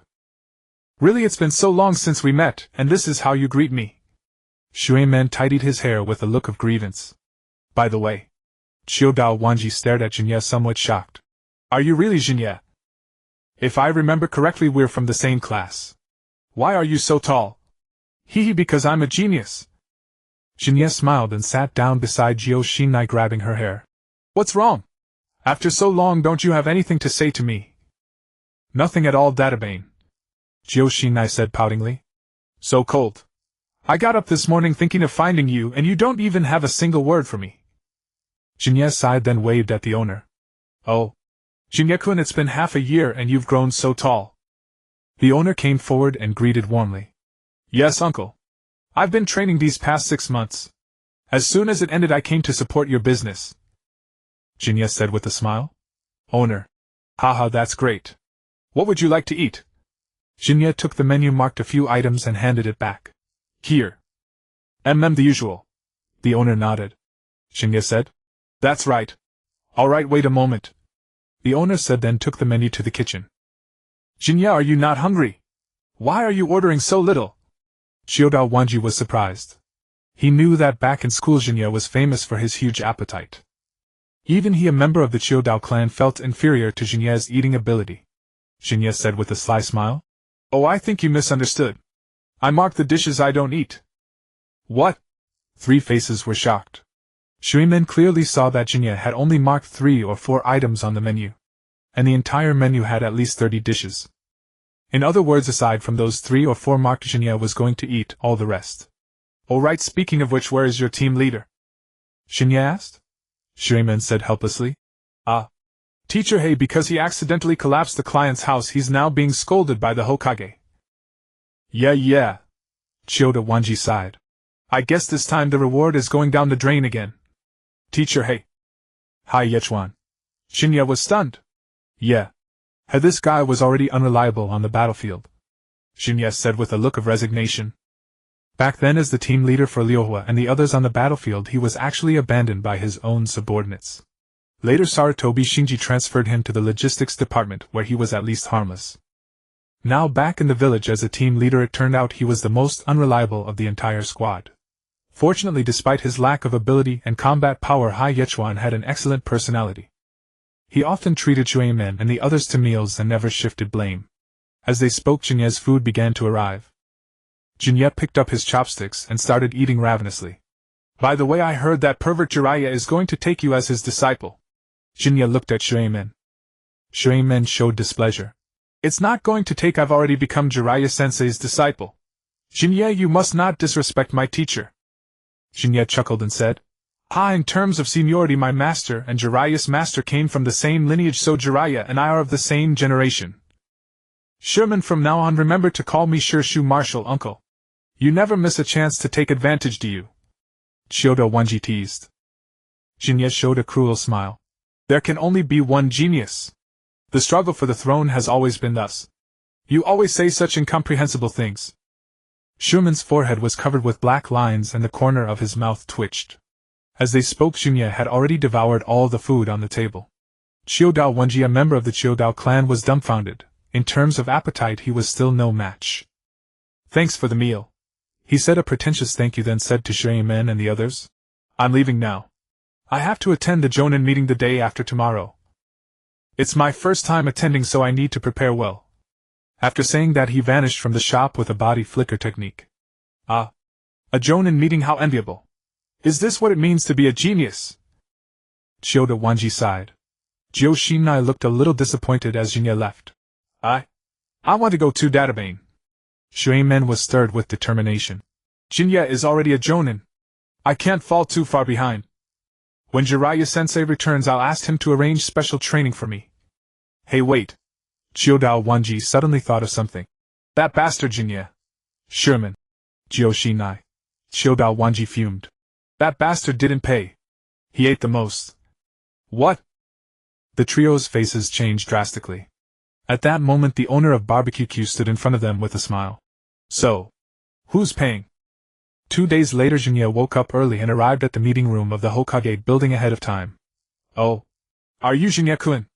Really, it's been so long since we met, and this is how you greet me? Sharingan tidied his hair with a look of grievance. By the way. Chiodao Wanji stared at Shin'ya somewhat shocked. Are you really Shin'ya? If I remember correctly we're from the same class. Why are you so tall? Hee, because I'm a genius. Shin'ya smiled and sat down beside Uchiha Shin'ya, grabbing her hair. What's wrong? After so long, don't you have anything to say to me? Nothing at all, Databane. Uchiha Shin'ya said poutingly. So cold. I got up this morning thinking of finding you, and you don't even have a single word for me. Shin'ya sighed, then waved at the owner. Oh. Shin'ya-kun, it's been half a year and you've grown so tall. The owner came forward and greeted warmly. Yes, uncle. I've been training these past 6 months. As soon as it ended I came to support your business. Shin'ya said with a smile. Owner. Haha, that's great. What would you like to eat? Shin'ya took the menu, marked a few items and handed it back. Here. The usual. The owner nodded. Shin'ya said. That's right. Alright, wait a moment. The owner said, then took the menu to the kitchen. Shin'ya, are you not hungry? Why are you ordering so little? Chiodao Wanji was surprised. He knew that back in school Shin'ya was famous for his huge appetite. Even he, a member of the Chiodao clan, felt inferior to Shin'ya's eating ability. Shin'ya said with a sly smile. Oh, I think you misunderstood. I mark the dishes I don't eat. What? 3 faces were shocked. Sharingan clearly saw that Shin'ya had only marked 3 or 4 items on the menu. And the entire menu had at least 30 dishes. In other words, aside from those 3 or 4 marked, Shin'ya was going to eat all the rest. Alright, speaking of which, where is your team leader? Shin'ya asked. Sharingan said helplessly. Teacher Hei, because he accidentally collapsed the client's house, he's now being scolded by the Hokage. Yeah. Chiodao Wanji sighed. I guess this time the reward is going down the drain again. Teacher Hei. Hi Yechuan. Shin'ya was stunned. Yeah. This guy was already unreliable on the battlefield. Shin'ya said with a look of resignation. Back then, as the team leader for Liohua and the others on the battlefield, he was actually abandoned by his own subordinates. Later Sarutobi Shinji transferred him to the logistics department, where he was at least harmless. Now back in the village as a team leader, it turned out he was the most unreliable of the entire squad. Fortunately, despite his lack of ability and combat power, Hai Yechuan had an excellent personality. He often treated Shueimen and the others to meals and never shifted blame. As they spoke, Jinya's food began to arrive. Jinya picked up his chopsticks and started eating ravenously. By the way, I heard that pervert Jiraiya is going to take you as his disciple. Jinya looked at Shueimen. Shueimen showed displeasure. It's not going to take, I've already become Jiraiya-sensei's disciple. Jinya, you must not disrespect my teacher. Jinya chuckled and said, in terms of seniority, my master and Jiraiya's master came from the same lineage, so Jiraiya and I are of the same generation. Sherman, from now on remember to call me Shirshu Marshal Uncle. You never miss a chance to take advantage, do you? Chiodao Wanji teased. Jinya showed a cruel smile. There can only be one genius. The struggle for the throne has always been thus. You always say such incomprehensible things. Sherman's forehead was covered with black lines and the corner of his mouth twitched. As they spoke, Shin'ya had already devoured all the food on the table. Chiodao Wanji, a member of the Chiodao clan, was dumbfounded. In terms of appetite, he was still no match. Thanks for the meal. He said a pretentious thank you, then said to Shueimen and the others, I'm leaving now. I have to attend the Jonin meeting the day after tomorrow. It's my first time attending, so I need to prepare well. After saying that, he vanished from the shop with a body flicker technique. A Jonin meeting, how enviable. Is this what it means to be a genius? Chiodao Wanji sighed. Uchiha Shin'ya looked a little disappointed as Jinya left. I want to go too, Databane. Shueimen was stirred with determination. Jinya is already a Jonin. I can't fall too far behind. When Jiraiya-sensei returns, I'll ask him to arrange special training for me. Hey wait. Chiodao Wanji suddenly thought of something. That bastard Shin'ya. Sherman. Joshinai. Chiodao Wanji fumed. That bastard didn't pay. He ate the most. What? The trio's faces changed drastically. At that moment the owner of Barbecue Q stood in front of them with a smile. So, who's paying? 2 days later Shin'ya woke up early and arrived at the meeting room of the Hokage building ahead of time. Oh. Are you Shin'ya-kun?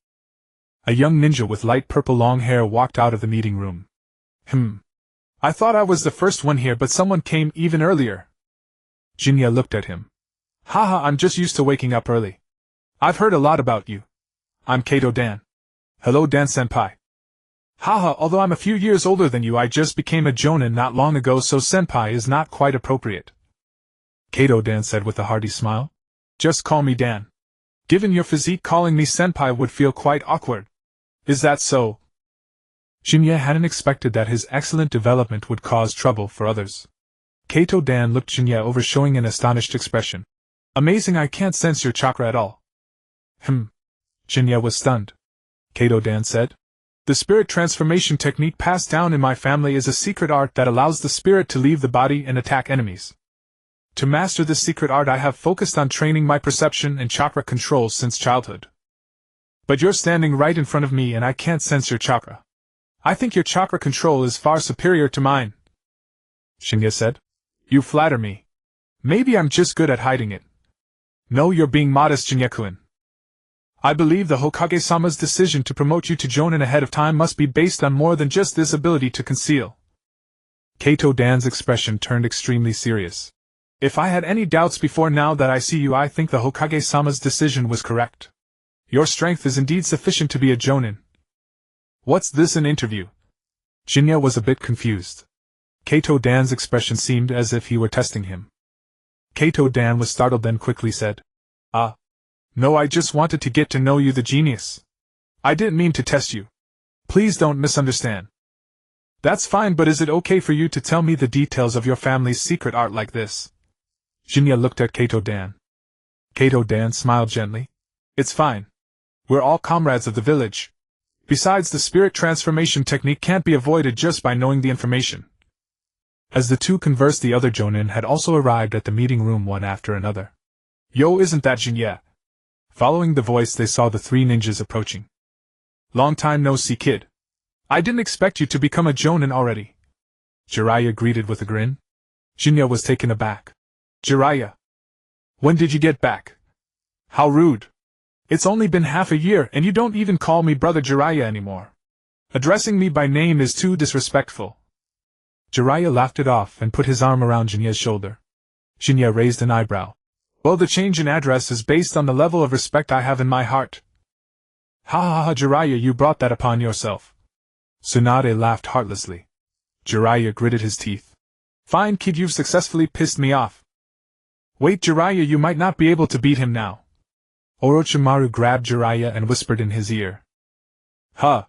A young ninja with light purple long hair walked out of the meeting room. I thought I was the first one here but someone came even earlier. Shin'ya looked at him. Haha, I'm just used to waking up early. I've heard a lot about you. I'm Kato Dan. Hello Dan-senpai. Haha, although I'm a few years older than you I just became a jonin not long ago so senpai is not quite appropriate. Kato Dan said with a hearty smile. Just call me Dan. Given your physique calling me senpai would feel quite awkward. Is that so? Shin'ya hadn't expected that his excellent development would cause trouble for others. Kato Dan looked Shin'ya over showing an astonished expression. Amazing, I can't sense your chakra at all. Shin'ya was stunned. Kato Dan said. The spirit transformation technique passed down in my family is a secret art that allows the spirit to leave the body and attack enemies. To master this secret art I have focused on training my perception and chakra control since childhood. But you're standing right in front of me and I can't sense your chakra. I think your chakra control is far superior to mine. Shin'ya said. You flatter me. Maybe I'm just good at hiding it. No, you're being modest, Shin'ya-kun. I believe the Hokage-sama's decision to promote you to jonin ahead of time must be based on more than just this ability to conceal. Kato Dan's expression turned extremely serious. If I had any doubts before now that I see you, I think the Hokage-sama's decision was correct. Your strength is indeed sufficient to be a jonin. What's this, an interview? Shin'ya was a bit confused. Kato Dan's expression seemed as if he were testing him. Kato Dan was startled then quickly said. No, I just wanted to get to know you, the genius. I didn't mean to test you. Please don't misunderstand. That's fine, but is it okay for you to tell me the details of your family's secret art like this? Shin'ya looked at Kato Dan. Kato Dan smiled gently. It's fine. We're all comrades of the village. Besides, the spirit transformation technique can't be avoided just by knowing the information. As the two conversed, the other jonin had also arrived at the meeting room one after another. Yo, isn't that Shin'ya? Following the voice they saw the three ninjas approaching. Long time no see, kid. I didn't expect you to become a jonin already. Jiraiya greeted with a grin. Shin'ya was taken aback. Jiraiya. When did you get back? How rude. It's only been half a year and you don't even call me brother Jiraiya anymore. Addressing me by name is too disrespectful. Jiraiya laughed it off and put his arm around Shin'ya's shoulder. Shin'ya raised an eyebrow. Well, the change in address is based on the level of respect I have in my heart. Ha ha ha, Jiraiya, you brought that upon yourself. Tsunade laughed heartlessly. Jiraiya gritted his teeth. Fine, kid, you've successfully pissed me off. Wait, Jiraiya, you might not be able to beat him now. Orochimaru grabbed Jiraiya and whispered in his ear. Huh?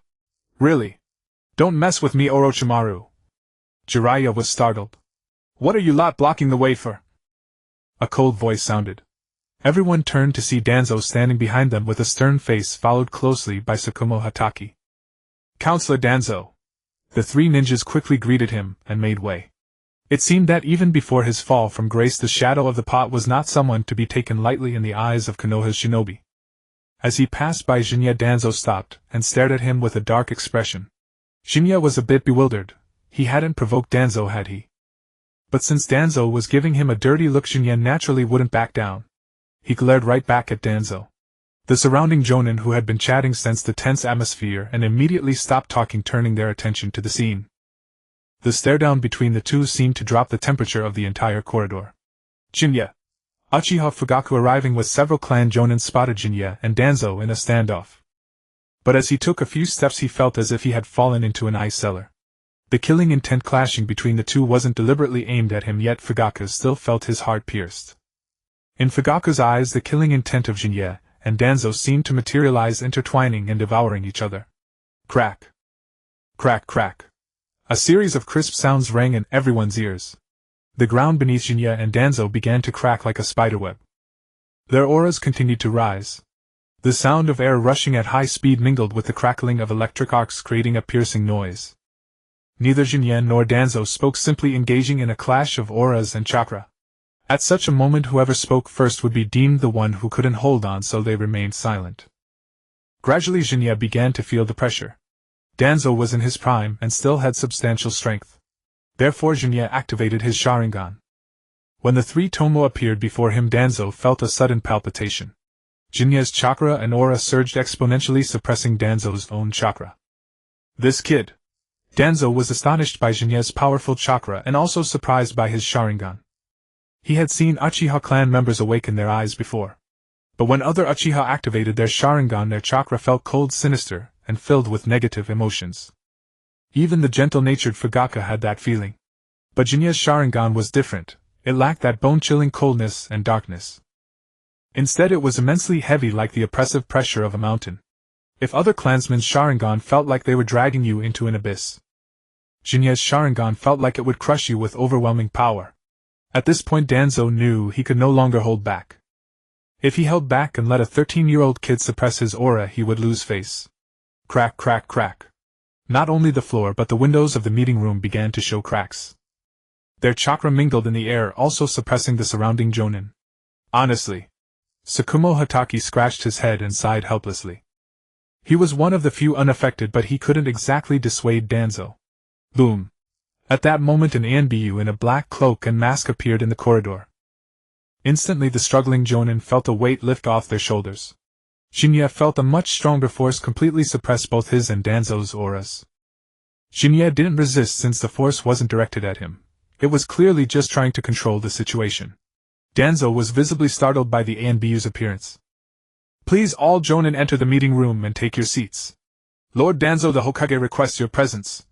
Really? Don't mess with me, Orochimaru. Jiraiya was startled. What are you lot blocking the way for? A cold voice sounded. Everyone turned to see Danzo standing behind them with a stern face, followed closely by Tsukumo Hatake. Counselor Danzo. The three ninjas quickly greeted him and made way. It seemed that even before his fall from grace, the shadow of the pot was not someone to be taken lightly in the eyes of Konoha's shinobi. As he passed by Shin'ya, Danzo stopped and stared at him with a dark expression. Shin'ya was a bit bewildered. He hadn't provoked Danzo, had he? But since Danzo was giving him a dirty look, Shin'ya naturally wouldn't back down. He glared right back at Danzo. The surrounding jonin, who had been chatting, sensed the tense atmosphere and immediately stopped talking, turning their attention to the scene. The stare-down between the two seemed to drop the temperature of the entire corridor. Shin'ya. Uchiha Fugaku, arriving with several clan jonin, spotted Shin'ya and Danzo in a standoff. But as he took a few steps, he felt as if he had fallen into an ice cellar. The killing intent clashing between the two wasn't deliberately aimed at him, yet Fugaku still felt his heart pierced. In Fugaku's eyes, the killing intent of Shin'ya and Danzo seemed to materialize, intertwining and devouring each other. Crack. Crack, crack. A series of crisp sounds rang in everyone's ears. The ground beneath Shin'ya and Danzo began to crack like a spiderweb. Their auras continued to rise. The sound of air rushing at high speed mingled with the crackling of electric arcs, creating a piercing noise. Neither Shin'ya nor Danzo spoke, simply engaging in a clash of auras and chakra. At such a moment, whoever spoke first would be deemed the one who couldn't hold on, so they remained silent. Gradually Shin'ya began to feel the pressure. Danzo was in his prime and still had substantial strength. Therefore Shin'ya activated his Sharingan. When the three-tomoe appeared before him, Danzo felt a sudden palpitation. Shin'ya's chakra and aura surged exponentially, suppressing Danzo's own chakra. This kid! Danzo was astonished by Shin'ya's powerful chakra and also surprised by his Sharingan. He had seen Uchiha clan members awaken their eyes before. But when other Uchiha activated their Sharingan, their chakra felt cold, sinister, and filled with negative emotions. Even the gentle-natured Fugaku had that feeling. But Shin'ya's Sharingan was different. It lacked that bone-chilling coldness and darkness. Instead, it was immensely heavy, like the oppressive pressure of a mountain. If other clansmen's Sharingan felt like they were dragging you into an abyss, Shin'ya's Sharingan felt like it would crush you with overwhelming power. At this point, Danzo knew he could no longer hold back. If he held back and let a 13-year-old kid suppress his aura, he would lose face. Crack, crack, crack. Not only the floor but the windows of the meeting room began to show cracks. Their chakra mingled in the air, also suppressing the surrounding jonin. Honestly. Tsukumo Hatake scratched his head and sighed helplessly. He was one of the few unaffected, but he couldn't exactly dissuade Danzo. Boom. At that moment, an Anbu in a black cloak and mask appeared in the corridor. Instantly the struggling jonin felt a weight lift off their shoulders. Shin'ya felt a much stronger force completely suppress both his and Danzo's auras. Shin'ya didn't resist since the force wasn't directed at him. It was clearly just trying to control the situation. Danzo was visibly startled by the Anbu's appearance. Please, all jonin, enter the meeting room and take your seats. Lord Danzo, the Hokage requests your presence.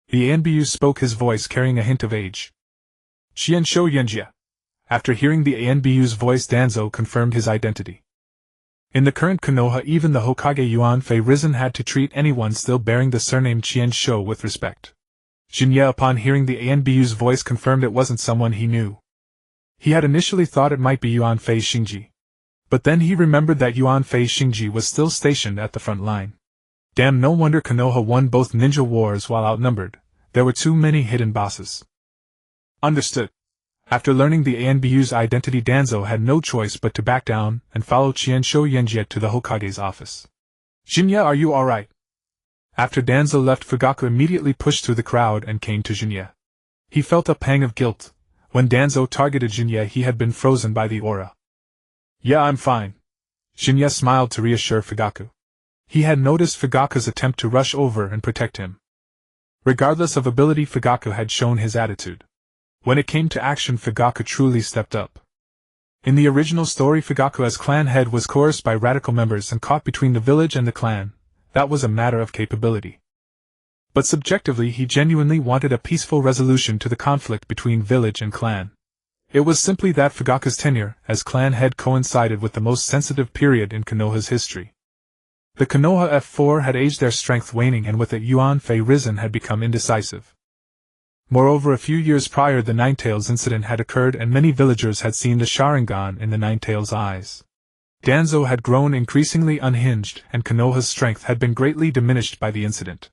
The Anbu spoke, his voice carrying a hint of age. Shiensho Yenjia. After hearing the Anbu's voice, Danzo confirmed his identity. In the current Konoha, even the Hokage Yuan Fei Risen had to treat anyone still bearing the surname Chiensho with respect. Shin'ya, upon hearing the Anbu's voice, confirmed it wasn't someone he knew. He had initially thought it might be Yuan Fei Shinji. But then he remembered that Yuan Fei Shinji was still stationed at the front line. Damn, no wonder Konoha won both ninja wars while outnumbered. There were too many hidden bosses. Understood. After learning the Anbu's identity, Danzo had no choice but to back down and follow Chiensho Yenjia to the Hokage's office. Shin'ya, are you alright? After Danzo left, Fugaku immediately pushed through the crowd and came to Shin'ya. He felt a pang of guilt. When Danzo targeted Shin'ya, he had been frozen by the aura. Yeah, I'm fine. Shin'ya smiled to reassure Fugaku. He had noticed Fugaku's attempt to rush over and protect him. Regardless of ability, Fugaku had shown his attitude. When it came to action, Fugaku truly stepped up. In the original story, Fugaku as clan head was coerced by radical members and caught between the village and the clan. That was a matter of capability. But subjectively, he genuinely wanted a peaceful resolution to the conflict between village and clan. It was simply that Fugaku's tenure as clan head coincided with the most sensitive period in Konoha's history. The Konoha F4 had aged, their strength waning, and with it Yuan Fei Risen had become indecisive. Moreover, a few years prior, the Ninetales incident had occurred and many villagers had seen the Sharingan in the Ninetales' eyes. Danzo had grown increasingly unhinged, and Konoha's strength had been greatly diminished by the incident.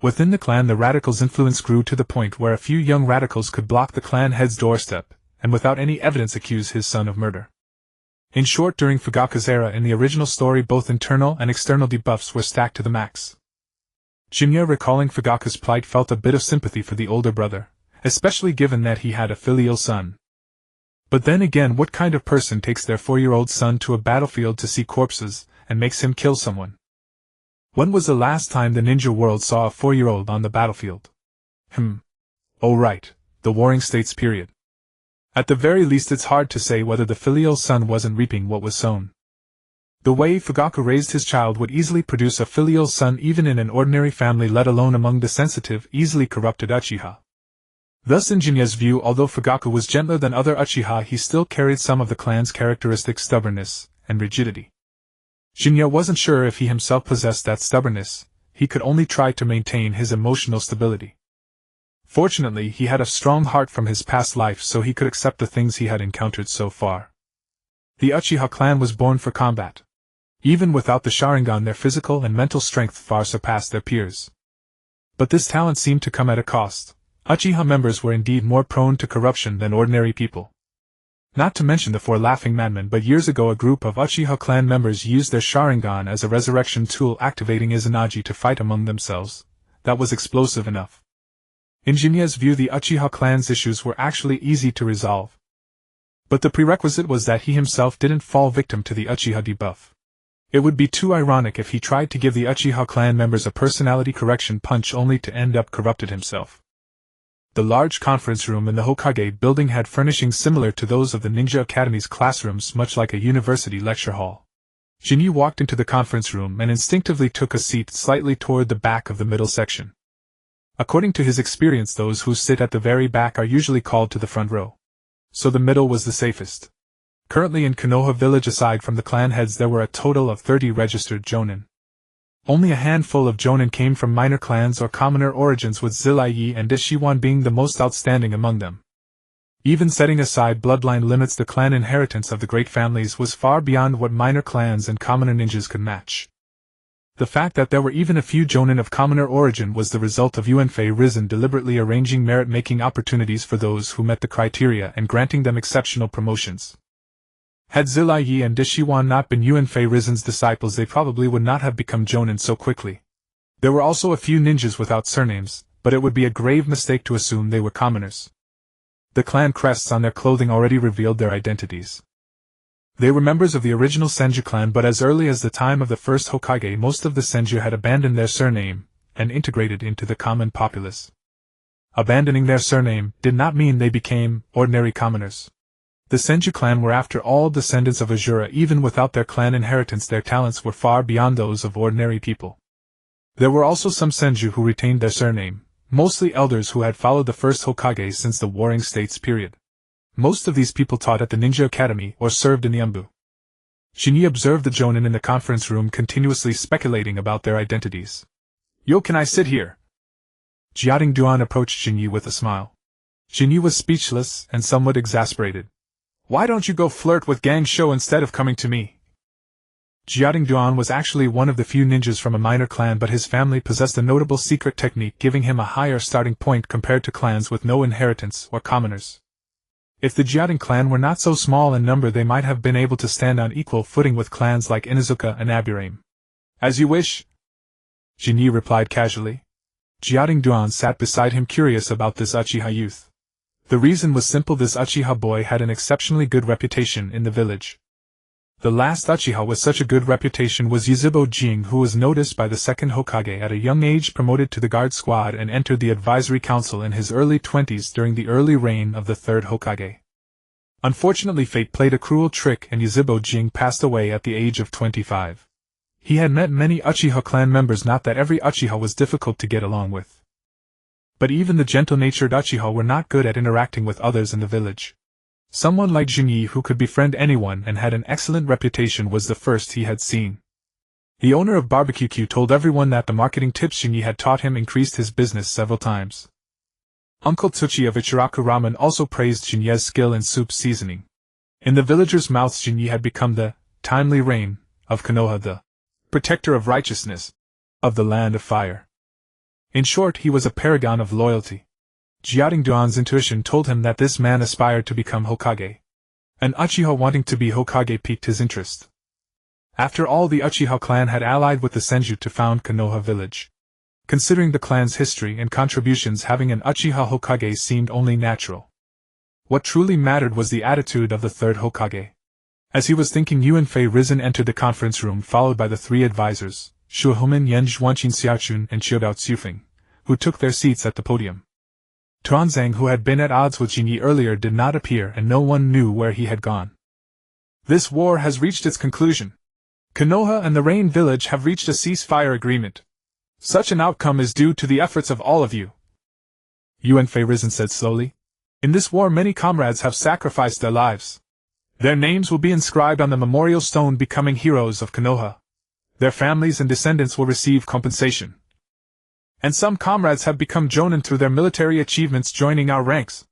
Within the clan, the radicals' influence grew to the point where a few young radicals could block the clan head's doorstep, and without any evidence accuse his son of murder. In short, during Fugaku's era in the original story, both internal and external debuffs were stacked to the max. Shin'ya, recalling Fugaku's plight, felt a bit of sympathy for the older brother, especially given that he had a filial son. But then again, what kind of person takes their 4-year-old son to a battlefield to see corpses, and makes him kill someone? When was the last time the ninja world saw a 4-year-old on the battlefield? Oh right, the Warring States period. At the very least, it's hard to say whether the filial son wasn't reaping what was sown. The way Fugaku raised his child would easily produce a filial son even in an ordinary family, let alone among the sensitive, easily corrupted Uchiha. Thus, in Shin'ya's view, although Fugaku was gentler than other Uchiha, he still carried some of the clan's characteristic stubbornness and rigidity. Shin'ya wasn't sure if he himself possessed that stubbornness. He could only try to maintain his emotional stability. Fortunately, he had a strong heart from his past life, so he could accept the things he had encountered so far. The Uchiha clan was born for combat. Even without the Sharingan, their physical and mental strength far surpassed their peers. But this talent seemed to come at a cost. Uchiha members were indeed more prone to corruption than ordinary people. Not to mention the 4 laughing madmen, but years ago a group of Uchiha clan members used their Sharingan as a resurrection tool, activating Izanagi to fight among themselves. That was explosive enough. In Shin'ya's view, the Uchiha clan's issues were actually easy to resolve. But the prerequisite was that he himself didn't fall victim to the Uchiha debuff. It would be too ironic if he tried to give the Uchiha clan members a personality correction punch only to end up corrupted himself. The large conference room in the Hokage building had furnishings similar to those of the Ninja Academy's classrooms, much like a university lecture hall. Shin'ya walked into the conference room and instinctively took a seat slightly toward the back of the middle section. According to his experience, those who sit at the very back are usually called to the front row. So the middle was the safest. Currently in Konoha village, aside from the clan heads, there were a total of 30 registered jonin. Only a handful of jonin came from minor clans or commoner origins, with Zirai and Ishiwan being the most outstanding among them. Even setting aside bloodline limits, the clan inheritance of the great families was far beyond what minor clans and commoner ninjas could match. The fact that there were even a few jonin of commoner origin was the result of Uenfei Risen deliberately arranging merit-making opportunities for those who met the criteria and granting them exceptional promotions. Had Zirai and Ishiwan not been Uenfei Risen's disciples, they probably would not have become jonin so quickly. There were also a few ninjas without surnames, but it would be a grave mistake to assume they were commoners. The clan crests on their clothing already revealed their identities. They were members of the original Senju clan, but as early as the time of the first Hokage, most of the Senju had abandoned their surname and integrated into the common populace. Abandoning their surname did not mean they became ordinary commoners. The Senju clan were after all descendants of Ajura. Even without their clan inheritance, their talents were far beyond those of ordinary people. There were also some Senju who retained their surname, mostly elders who had followed the first Hokage since the Warring States period. Most of these people taught at the Ninja Academy or served in the Umbu. Shin'ya observed the jonin in the conference room continuously speculating about their identities. "Yo, can I sit here?" Jiating Duan approached Shin'ya with a smile. Shin'ya was speechless and somewhat exasperated. "Why don't you go flirt with Gang Shou instead of coming to me?" Jiating Duan was actually one of the few ninjas from a minor clan, but his family possessed a notable secret technique giving him a higher starting point compared to clans with no inheritance or commoners. If the Jiating clan were not so small in number, they might have been able to stand on equal footing with clans like Inuzuka and Aburame. "As you wish," Shin'ya replied casually. Jiating Duan sat beside him, curious about this Uchiha youth. The reason was simple: this Uchiha boy had an exceptionally good reputation in the village. The last Uchiha with such a good reputation was Yuzhibo Jing, who was noticed by the second Hokage at a young age, promoted to the guard squad, and entered the advisory council in his early 20s during the early reign of the third Hokage. Unfortunately, fate played a cruel trick and Yuzhibo Jing passed away at the age of 25. He had met many Uchiha clan members, not that every Uchiha was difficult to get along with. But even the gentle-natured Uchiha were not good at interacting with others in the village. Someone like Shin'ya, who could befriend anyone and had an excellent reputation, was the first he had seen. The owner of Barbecue Q told everyone that the marketing tips Shin'ya had taught him increased his business several times. Uncle Tsuchi of Ichiraku Ramen also praised Shin'ya's skill in soup seasoning. In the villagers' mouths, Shin'ya had become the timely rain of Konoha, the protector of righteousness of the land of fire. In short, he was a paragon of loyalty. Jiating Duan's intuition told him that this man aspired to become Hokage. An Uchiha wanting to be Hokage piqued his interest. After all, the Uchiha clan had allied with the Senju to found Konoha village. Considering the clan's history and contributions, having an Uchiha Hokage seemed only natural. What truly mattered was the attitude of the third Hokage. As he was thinking, Uenfei Risen entered the conference room, followed by the 3 advisors, Shuhumin Yanzhuanchin Xiaochun and Chiodao Tsufeng, who took their seats at the podium. Tuanzang, who had been at odds with Shin'ya earlier, did not appear, and no one knew where he had gone. "This war has reached its conclusion. Konoha and the Rain Village have reached a ceasefire agreement. Such an outcome is due to the efforts of all of you," Uenfei Risen said slowly. "In this war, many comrades have sacrificed their lives. Their names will be inscribed on the memorial stone, becoming heroes of Konoha. Their families and descendants will receive compensation. And some comrades have become jonin through their military achievements, joining our ranks."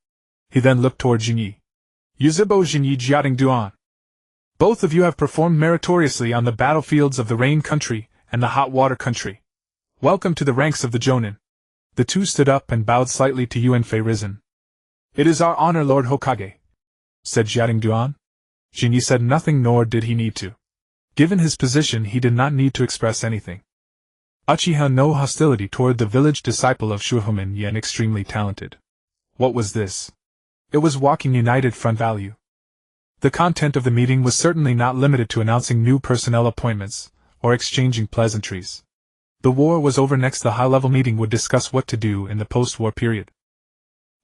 He then looked toward Shin'ya. "Yuzhibo Shin'ya Jiating Duan. Both of you have performed meritoriously on the battlefields of the Rain Country and the Hot Water Country. Welcome to the ranks of the Jonin. The two stood up and bowed slightly to Uenfei Risen. It is our honor, Lord Hokage, said Jiating Duan. Shin'ya said nothing, nor did he need to. Given his position, he did not need to express anything. Uchiha no hostility toward the village disciple of Shuhomin, yet extremely talented. What was this? It was walking united front value. The content of the meeting was certainly not limited to announcing new personnel appointments, or exchanging pleasantries. The war was over. Next, the high-level meeting would discuss what to do in the post-war period.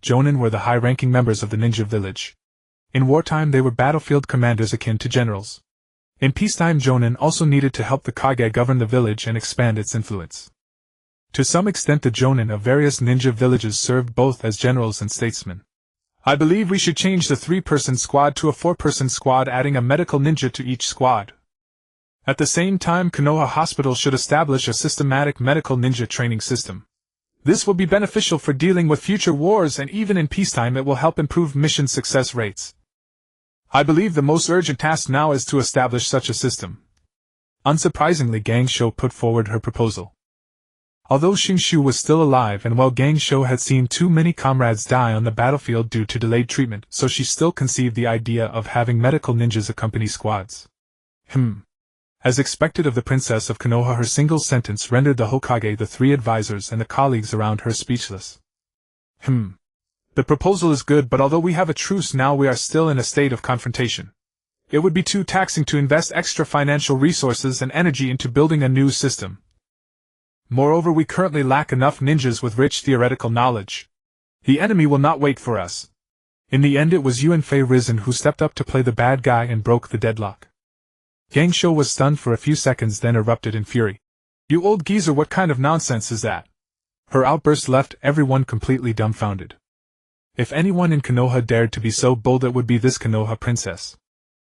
Jonin were the high-ranking members of the ninja village. In wartime they were battlefield commanders akin to generals. In peacetime, Jonin also needed to help the Kage govern the village and expand its influence. To some extent, the Jonin of various ninja villages served both as generals and statesmen. I believe we should change the 3-person squad to a 4-person squad, adding a medical ninja to each squad. At the same time, Konoha Hospital should establish a systematic medical ninja training system. This will be beneficial for dealing with future wars, and even in peacetime it will help improve mission success rates. I believe the most urgent task now is to establish such a system. Unsurprisingly, Gang Shou put forward her proposal. Although Shinshu was still alive and while Gang Shou had seen too many comrades die on the battlefield due to delayed treatment, so she still conceived the idea of having medical ninjas accompany squads. As expected of the Princess of Konoha, her single sentence rendered the Hokage, the 3 advisors, and the colleagues around her speechless. The proposal is good, but although we have a truce now, we are still in a state of confrontation. It would be too taxing to invest extra financial resources and energy into building a new system. Moreover, we currently lack enough ninjas with rich theoretical knowledge. The enemy will not wait for us. In the end, it was Uenfei Risen who stepped up to play the bad guy and broke the deadlock. Gang Shou was stunned for a few seconds, then erupted in fury. You old geezer, what kind of nonsense is that? Her outburst left everyone completely dumbfounded. If anyone in Konoha dared to be so bold, it would be this Konoha princess.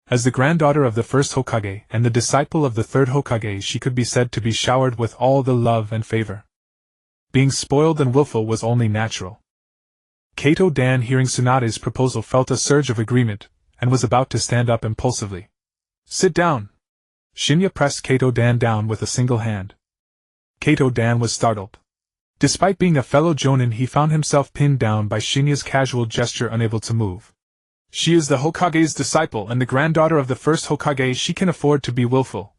As the granddaughter of the first Hokage and the disciple of the third Hokage, she could be said to be showered with all the love and favor. Being spoiled and willful was only natural. Kato Dan, hearing Tsunade's proposal, felt a surge of agreement, and was about to stand up impulsively. Sit down! Shin'ya pressed Kato Dan down with a single hand. Kato Dan was startled. Despite being a fellow Jonin, he found himself pinned down by Shin'ya's casual gesture, unable to move. She is the Hokage's disciple and the granddaughter of the first Hokage. She can afford to be willful.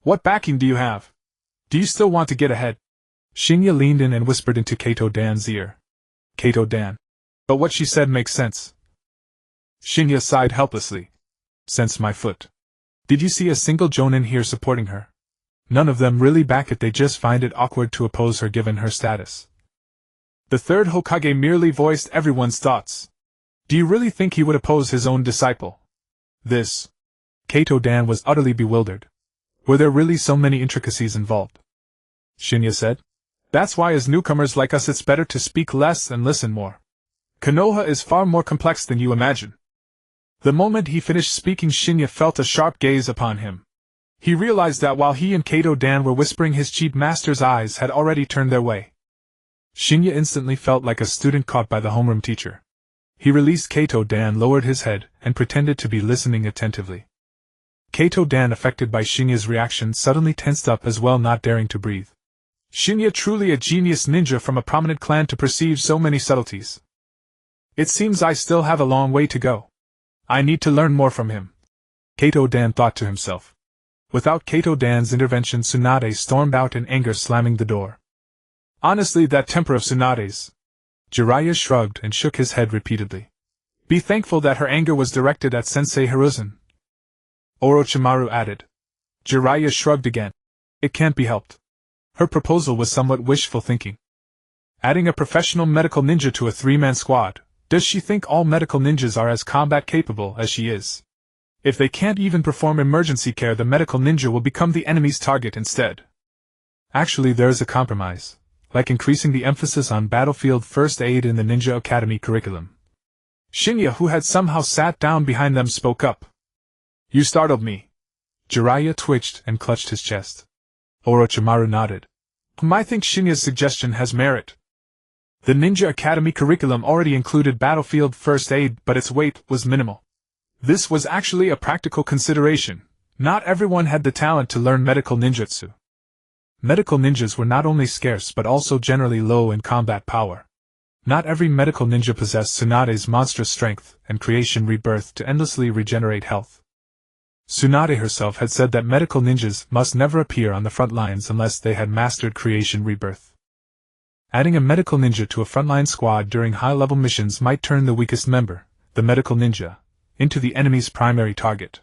What backing do you have? Do you still want to get ahead? Shin'ya leaned in and whispered into Kato Dan's ear. Kato Dan. But what she said makes sense. Shin'ya sighed helplessly. Sense my foot. Did you see a single Jonin here supporting her? None of them really back it. They just find it awkward to oppose her given her status. The third Hokage merely voiced everyone's thoughts. Do you really think he would oppose his own disciple? This. Kato Dan was utterly bewildered. Were there really so many intricacies involved? Shin'ya said. That's why as newcomers like us it's better to speak less and listen more. Konoha is far more complex than you imagine. The moment he finished speaking, Shin'ya felt a sharp gaze upon him. He realized that while he and Kato Dan were whispering, his chief master's eyes had already turned their way. Shin'ya instantly felt like a student caught by the homeroom teacher. He released Kato Dan, lowered his head, and pretended to be listening attentively. Kato Dan, affected by Shin'ya's reaction, suddenly tensed up as well, not daring to breathe. Shin'ya, truly a genius ninja from a prominent clan to perceive so many subtleties. It seems I still have a long way to go. I need to learn more from him. Kato Dan thought to himself. Without Kato Dan's intervention, Tsunade stormed out in anger, slamming the door. Honestly, that temper of Tsunade's. Jiraiya shrugged and shook his head repeatedly. Be thankful that her anger was directed at Sensei Hiruzen. Orochimaru added. Jiraiya shrugged again. It can't be helped. Her proposal was somewhat wishful thinking. Adding a professional medical ninja to a 3-man squad, does she think all medical ninjas are as combat capable as she is? If they can't even perform emergency care, the medical ninja will become the enemy's target instead. Actually, there is a compromise. Like increasing the emphasis on battlefield first aid in the Ninja Academy curriculum. Shin'ya, who had somehow sat down behind them, spoke up. You startled me. Jiraiya twitched and clutched his chest. Orochimaru nodded. I think Shin'ya's suggestion has merit. The Ninja Academy curriculum already included battlefield first aid, but its weight was minimal. This was actually a practical consideration. Not everyone had the talent to learn medical ninjutsu. Medical ninjas were not only scarce but also generally low in combat power. Not every medical ninja possessed Tsunade's monstrous strength and creation rebirth to endlessly regenerate health. Tsunade herself had said that medical ninjas must never appear on the front lines unless they had mastered creation rebirth. Adding a medical ninja to a frontline squad during high-level missions might turn the weakest member, the medical ninja, into the enemy's primary target.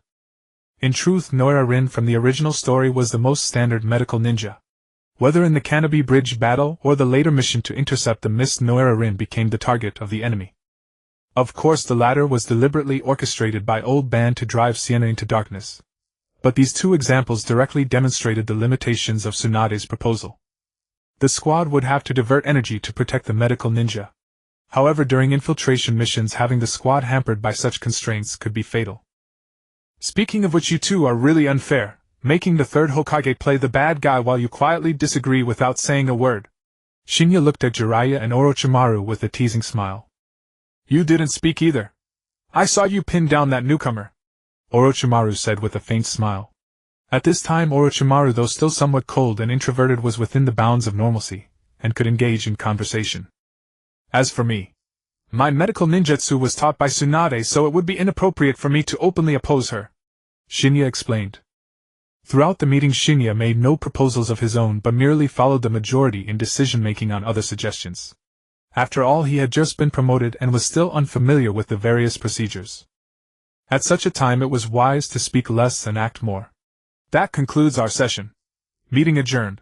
In truth, Noira Rin from the original story was the most standard medical ninja. Whether in the Canopy Bridge battle or the later mission to intercept the mist, Noira Rin became the target of the enemy. Of course, the latter was deliberately orchestrated by Old Band to drive Sienna into darkness. But these two examples directly demonstrated the limitations of Tsunade's proposal. The squad would have to divert energy to protect the medical ninja. However, during infiltration missions, having the squad hampered by such constraints could be fatal. Speaking of which, you two are really unfair, making the third Hokage play the bad guy while you quietly disagree without saying a word. Shin'ya looked at Jiraiya and Orochimaru with a teasing smile. You didn't speak either. I saw you pin down that newcomer, Orochimaru said with a faint smile. At this time, Orochimaru, though still somewhat cold and introverted, was within the bounds of normalcy, and could engage in conversation. As for me, my medical ninjutsu was taught by Tsunade, so it would be inappropriate for me to openly oppose her, Shin'ya explained. Throughout the meeting, Shin'ya made no proposals of his own but merely followed the majority in decision-making on other suggestions. After all, he had just been promoted and was still unfamiliar with the various procedures. At such a time, it was wise to speak less and act more. That concludes our session. Meeting adjourned.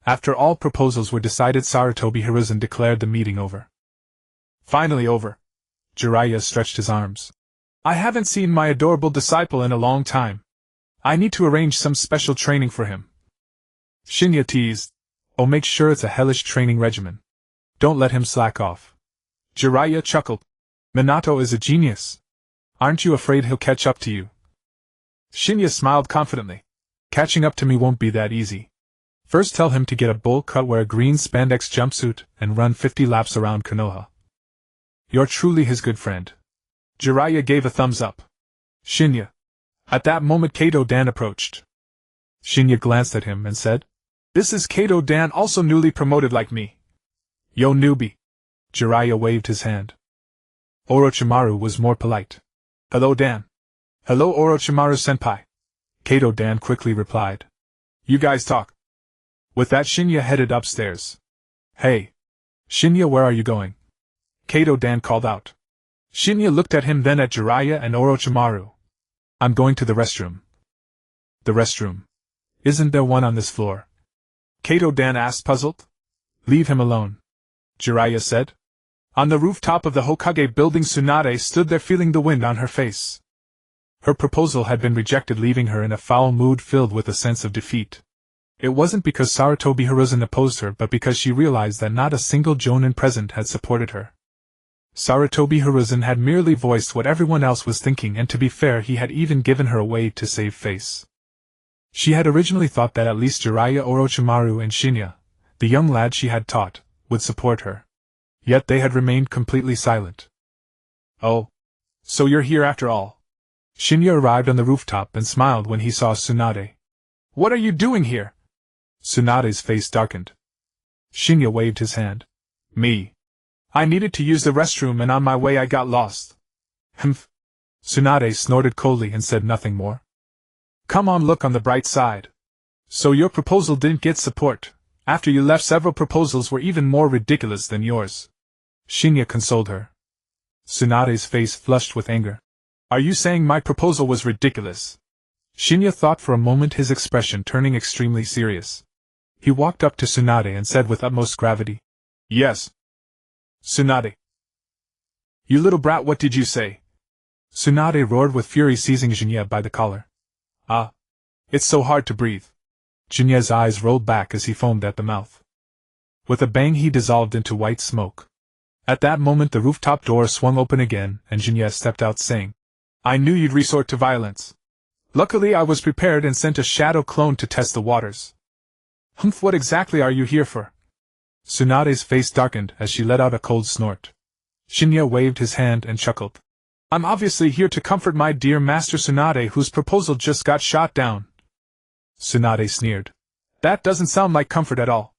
After all proposals were decided, Sarutobi Hiruzen declared the meeting over. Finally over. Jiraiya stretched his arms. I haven't seen my adorable disciple in a long time. I need to arrange some special training for him. Shin'ya teased. Oh, make sure it's a hellish training regimen. Don't let him slack off. Jiraiya chuckled. Minato is a genius. Aren't you afraid he'll catch up to you? Shin'ya smiled confidently. Catching up to me won't be that easy. First tell him to get a bowl cut, wear a green spandex jumpsuit, and run 50 laps around Konoha. You're truly his good friend. Jiraiya gave a thumbs up. Shin'ya. At that moment, Kato Dan approached. Shin'ya glanced at him and said, This is Kato Dan, also newly promoted like me. Yo, newbie. Jiraiya waved his hand. Orochimaru was more polite. Hello, Dan. Hello, Orochimaru-senpai. Kato Dan quickly replied. You guys talk. With that, Shin'ya headed upstairs. Hey. Shin'ya, where are you going? Kato Dan called out. Shin'ya looked at him, then at Jiraiya and Orochimaru. I'm going to the restroom. The restroom? Isn't there one on this floor? Kato Dan asked, puzzled. Leave him alone, Jiraiya said. On the rooftop of the Hokage building, Tsunade stood there, feeling the wind on her face. Her proposal had been rejected, leaving her in a foul mood filled with a sense of defeat. It wasn't because Sarutobi Hiruzen opposed her, but because she realized that not a single jonin present had supported her. Sarutobi Hiruzen had merely voiced what everyone else was thinking, and to be fair, he had even given her a way to save face. She had originally thought that at least Jiraiya, Orochimaru, and Shin'ya, the young lad she had taught, would support her. Yet they had remained completely silent. Oh. So you're here after all. Shin'ya arrived on the rooftop and smiled when he saw Tsunade. What are you doing here? Tsunade's face darkened. Shin'ya waved his hand. Me. I needed to use the restroom, and on my way I got lost. Humph. Tsunade snorted coldly and said nothing more. Come on, look on the bright side. So your proposal didn't get support. After you left, several proposals were even more ridiculous than yours. Shin'ya consoled her. Tsunade's face flushed with anger. Are you saying my proposal was ridiculous? Shin'ya thought for a moment, his expression turning extremely serious. He walked up to Tsunade and said with utmost gravity. Yes. Tsunade. You little brat, what did you say? Tsunade roared with fury, seizing Shin'ya by the collar. Ah. It's so hard to breathe. Shin'ya's eyes rolled back as he foamed at the mouth. With a bang, he dissolved into white smoke. At that moment, the rooftop door swung open again, and Shin'ya stepped out, saying, I knew you'd resort to violence. Luckily, I was prepared and sent a shadow clone to test the waters. Humph, what exactly are you here for? Tsunade's face darkened as she let out a cold snort. Shin'ya waved his hand and chuckled. I'm obviously here to comfort my dear Master Tsunade, whose proposal just got shot down. Tsunade sneered. That doesn't sound like comfort at all.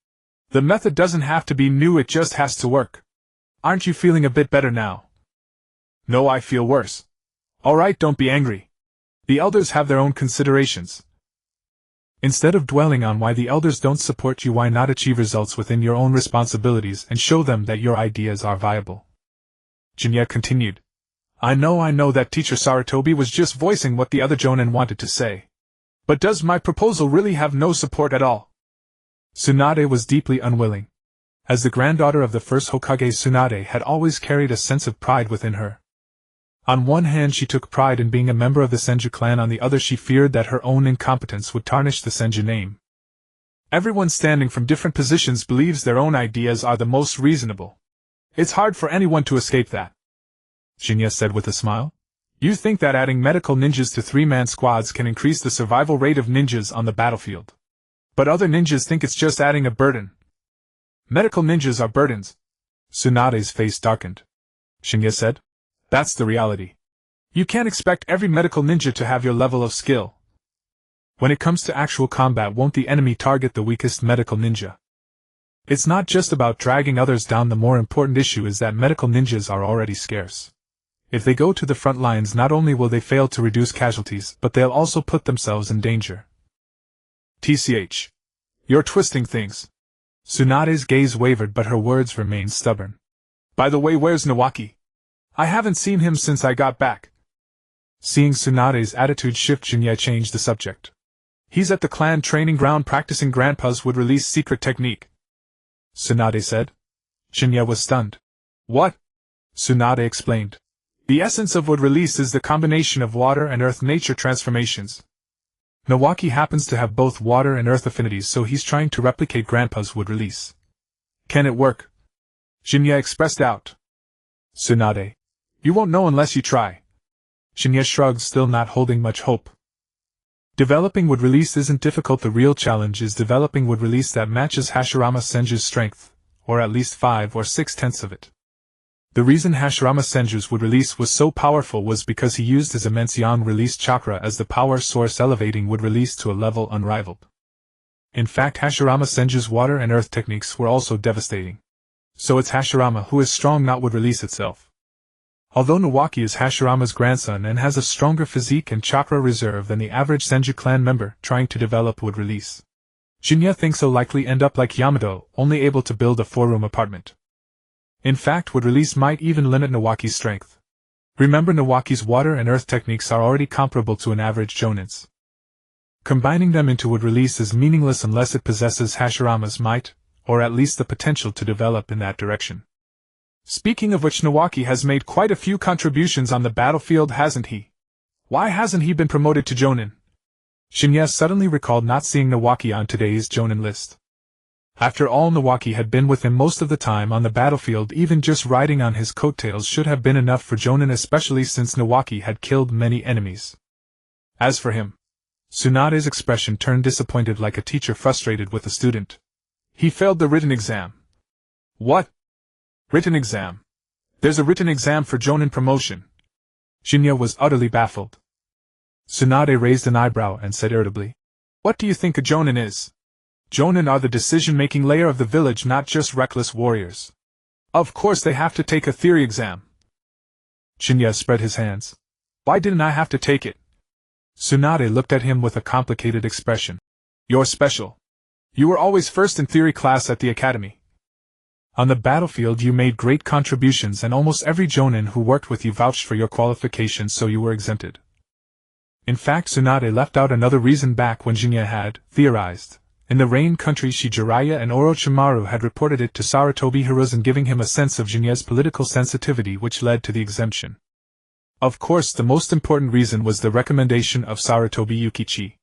The method doesn't have to be new, it just has to work. Aren't you feeling a bit better now? No, I feel worse. Alright, don't be angry. The elders have their own considerations. Instead of dwelling on why the elders don't support you, why not achieve results within your own responsibilities and show them that your ideas are viable? Shin'ya continued. I know that Teacher Sarutobi was just voicing what the other Jonin wanted to say. But does my proposal really have no support at all? Tsunade was deeply unwilling. As the granddaughter of the first Hokage, Tsunade had always carried a sense of pride within her. On one hand, she took pride in being a member of the Senju clan, on the other she feared that her own incompetence would tarnish the Senju name. Everyone standing from different positions believes their own ideas are the most reasonable. It's hard for anyone to escape that. Shin'ya said with a smile. You think that adding medical ninjas to three-man squads can increase the survival rate of ninjas on the battlefield. But other ninjas think it's just adding a burden. Medical ninjas are burdens. Tsunade's face darkened. Shin'ya said. That's the reality. You can't expect every medical ninja to have your level of skill. When it comes to actual combat, won't the enemy target the weakest medical ninja? It's not just about dragging others down, the more important issue is that medical ninjas are already scarce. If they go to the front lines, not only will they fail to reduce casualties, but they'll also put themselves in danger. TCH. You're twisting things. Tsunade's gaze wavered, but her words remained stubborn. By the way, where's Nawaki? I haven't seen him since I got back. Seeing Tsunade's attitude shift, Shin'ya changed the subject. He's at the clan training ground practicing Grandpa's wood-release secret technique. Tsunade said. Shin'ya was stunned. What? Tsunade explained. The essence of wood release is the combination of water and earth nature transformations. Nawaki happens to have both water and earth affinities, so he's trying to replicate Grandpa's wood release. Can it work? Shin'ya expressed doubt. Tsunade. You won't know unless you try. Shin'ya shrugged, still not holding much hope. Developing wood release isn't difficult, the real challenge is developing wood release that matches Hashirama Senju's strength, or at least 5 or 6/10 of it. The reason Hashirama Senju's wood release was so powerful was because he used his immense yang release chakra as the power source, elevating wood release to a level unrivaled. In fact, Hashirama Senju's water and earth techniques were also devastating. So it's Hashirama who is strong, not wood release itself. Although Nawaki is Hashirama's grandson and has a stronger physique and chakra reserve than the average Senju clan member trying to develop wood release, Shin'ya thinks he'll likely end up like Yamato, only able to build a 4-room apartment. In fact, wood release might even limit Nawaki's strength. Remember, Nawaki's water and earth techniques are already comparable to an average Jonin's. Combining them into wood release is meaningless unless it possesses Hashirama's might, or at least the potential to develop in that direction. Speaking of which, Nawaki has made quite a few contributions on the battlefield, hasn't he? Why hasn't he been promoted to Jonin? Shin'ya suddenly recalled not seeing Nawaki on today's Jonin list. After all, Nawaki had been with him most of the time on the battlefield. Even just riding on his coattails should have been enough for Jonin, especially since Nawaki had killed many enemies. As for him, Tsunade's expression turned disappointed, like a teacher frustrated with a student. He failed the written exam. What? Written exam? There's a written exam for Jonin promotion. Shin'ya was utterly baffled. Tsunade raised an eyebrow and said irritably, What do you think a Jonin is? Jonin are the decision-making layer of the village, not just reckless warriors. Of course they have to take a theory exam. Shin'ya spread his hands. Why didn't I have to take it? Tsunade looked at him with a complicated expression. You're special. You were always first in theory class at the academy. On the battlefield you made great contributions, and almost every Jonin who worked with you vouched for your qualifications, so you were exempted. In fact, Tsunade left out another reason. Back when Shin'ya had theorized in the Rain country, Jiraiya and Orochimaru had reported it to Sarutobi Hiruzen, giving him a sense of Shin'ya's political sensitivity, which led to the exemption. Of course, the most important reason was the recommendation of Sarutobi Yukichi.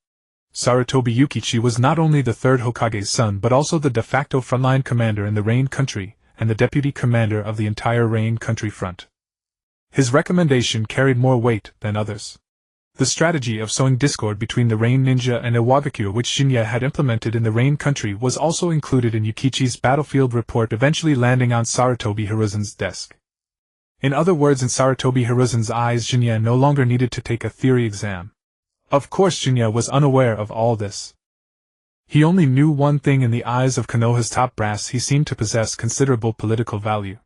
Sarutobi Yukichi was not only the third Hokage's son but also the de facto frontline commander in the Rain country, and the deputy commander of the entire Rain country front. His recommendation carried more weight than others. The strategy of sowing discord between the Rain ninja and Iwagakure, which Shin'ya had implemented in the Rain country, was also included in Yukichi's battlefield report, eventually landing on Sarutobi Hiruzen's desk. In other words, in Sarutobi Hiruzen's eyes, Shin'ya no longer needed to take a theory exam. Of course, Shin'ya was unaware of all this. He only knew one thing: in the eyes of Konoha's top brass, he seemed to possess considerable political value.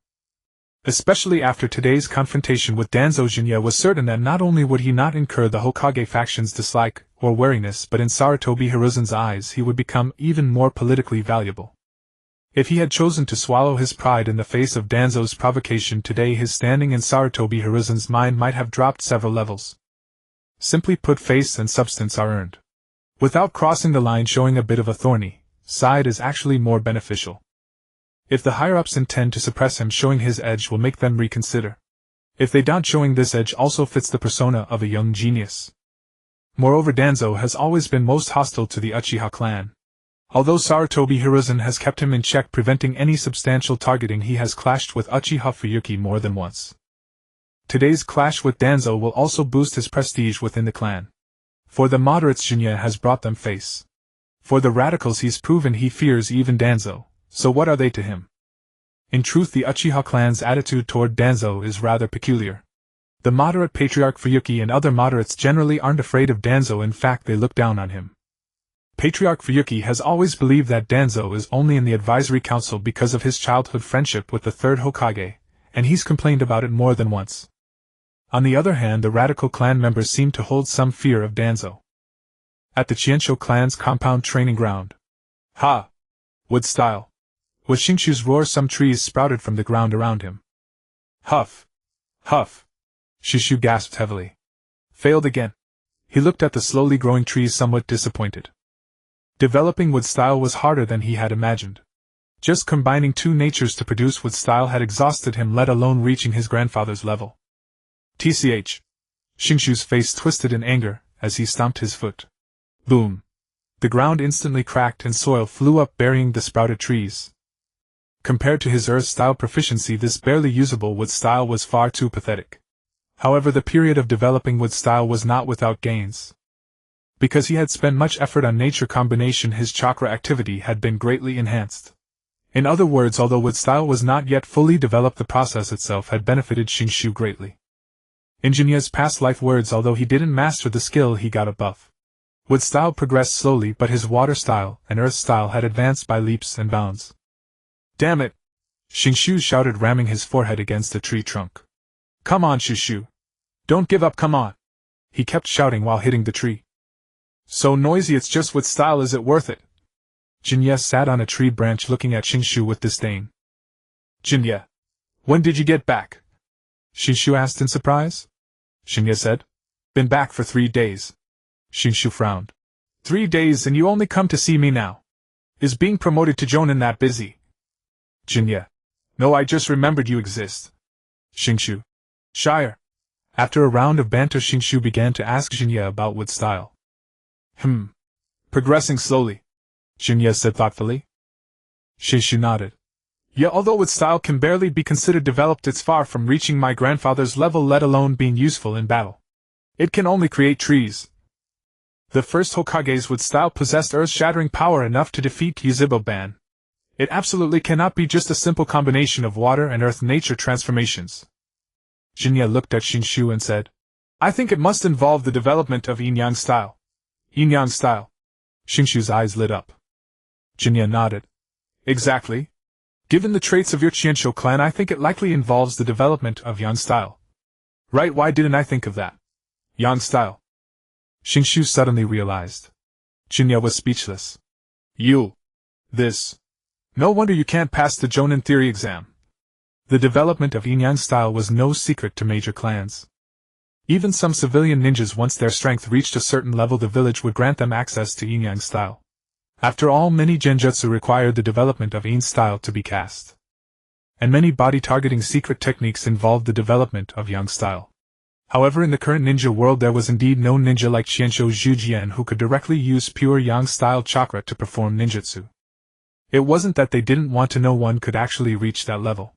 Especially after today's confrontation with Danzo, Shin'ya was certain that not only would he not incur the Hokage faction's dislike or wariness, but in Sarutobi Hiruzen's eyes he would become even more politically valuable. If he had chosen to swallow his pride in the face of Danzo's provocation today, his standing in Sarutobi Hiruzen's mind might have dropped several levels. Simply put, face and substance are earned. Without crossing the line, showing a bit of a thorny side is actually more beneficial. If the higher-ups intend to suppress him, showing his edge will make them reconsider. If they don't, showing this edge also fits the persona of a young genius. Moreover, Danzo has always been most hostile to the Uchiha clan. Although Sarutobi Hiruzen has kept him in check, preventing any substantial targeting, he has clashed with Uchiha Fuyuki more than once. Today's clash with Danzo will also boost his prestige within the clan. For the moderates, Shin'ya has brought them face. For the radicals, he's proven he fears even Danzo, so what are they to him? In truth, the Uchiha clan's attitude toward Danzo is rather peculiar. The moderate patriarch Fuyuki and other moderates generally aren't afraid of Danzo, in fact they look down on him. Patriarch Fuyuki has always believed that Danzo is only in the advisory council because of his childhood friendship with the third Hokage, and he's complained about it more than once. On the other hand, the radical clan members seem to hold some fear of Danzo. At the Qianqiu clan's compound training ground. Ha! Wood style. With Shingshu's roar, some trees sprouted from the ground around him. Huff! Huff! Shishu gasped heavily. Failed again. He looked at the slowly growing trees, somewhat disappointed. Developing wood style was harder than he had imagined. Just combining two natures to produce wood style had exhausted him, let alone reaching his grandfather's level. TCH. Shingshu's face twisted in anger as he stomped his foot. Boom. The ground instantly cracked and soil flew up, burying the sprouted trees. Compared to his earth-style proficiency, this barely usable wood style was far too pathetic. However, the period of developing wood style was not without gains. Because he had spent much effort on nature combination, his chakra activity had been greatly enhanced. In other words, although wood style was not yet fully developed, the process itself had benefited Shingshu greatly. In Shin'ya's past life words, although he didn't master the skill, he got a buff. Wood style progressed slowly, but his water style and earth style had advanced by leaps and bounds. Damn it! Shingshu shouted, ramming his forehead against a tree trunk. Come on, Shishu! Don't give up, come on! He kept shouting while hitting the tree. So noisy, it's just wood style, is it worth it? Shin'ya sat on a tree branch looking at Shingshu with disdain. Shin'ya, when did you get back? Shingshu asked in surprise. Shin'ya said, been back for 3 days. Shingshu frowned. 3 days and you only come to see me now? Is being promoted to Jonin that busy? Shin'ya, no, I just remembered you exist. Shingshu, Shire. After a round of banter, Shingshu began to ask Shin'ya about wood style. Progressing slowly, Shin'ya said thoughtfully. Shingshu nodded. Yeah, although wood style can barely be considered developed, it's far from reaching my grandfather's level, let alone being useful in battle. It can only create trees. The first Hokage's wood style possessed earth-shattering power enough to defeat Yuzhibo-ban. It absolutely cannot be just a simple combination of water and earth nature transformations. Shin'ya looked at Shingshu and said, I think it must involve the development of yin-yang style. Yin-yang style. Shingshu's eyes lit up. Shin'ya nodded. Exactly. Given the traits of your Qianqiu clan, I think it likely involves the development of yang style. Right, why didn't I think of that? Yang style. Shingshu suddenly realized. Shin'ya was speechless. This. No wonder you can't pass the Jonin theory exam. The development of yin-yang style was no secret to major clans. Even some civilian ninjas, once their strength reached a certain level, the village would grant them access to yin-yang style. After all, many genjutsu required the development of yin style to be cast. And many body-targeting secret techniques involved the development of yang style. However, in the current ninja world there was indeed no ninja like Qianqiu Zhujian who could directly use pure yang style chakra to perform ninjutsu. It wasn't that they didn't want to, no one could actually reach that level.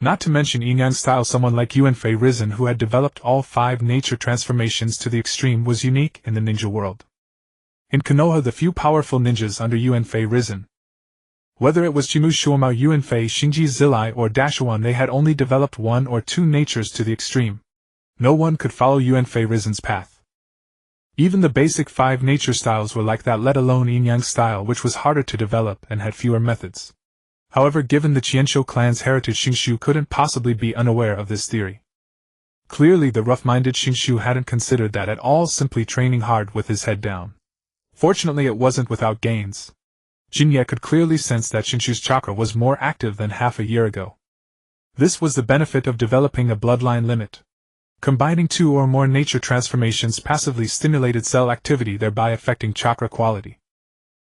Not to mention yin-yang style, someone like Yuanfei Risen who had developed all 5 nature transformations to the extreme was unique in the ninja world. In Konoha, the few powerful ninjas under Yuanfei Risen Whether it was Chimu Shuomao Yuanfei Xingji Zilai or Dashuan, they had only developed one or two natures to the extreme. No one could follow Yuanfei Risen's path. Even the basic 5 nature styles were like that, let alone Yin-Yang style, which was harder to develop and had fewer methods. However, given the Qianshou clan's heritage, Xingshu couldn't possibly be unaware of this theory. Clearly the rough-minded Xingshu hadn't considered that at all, simply training hard with his head down. Fortunately it wasn't without gains. Shin'ya could clearly sense that Xingshu's chakra was more active than half a year ago. This was the benefit of developing a bloodline limit. Combining 2 or more nature transformations passively stimulated cell activity, thereby affecting chakra quality.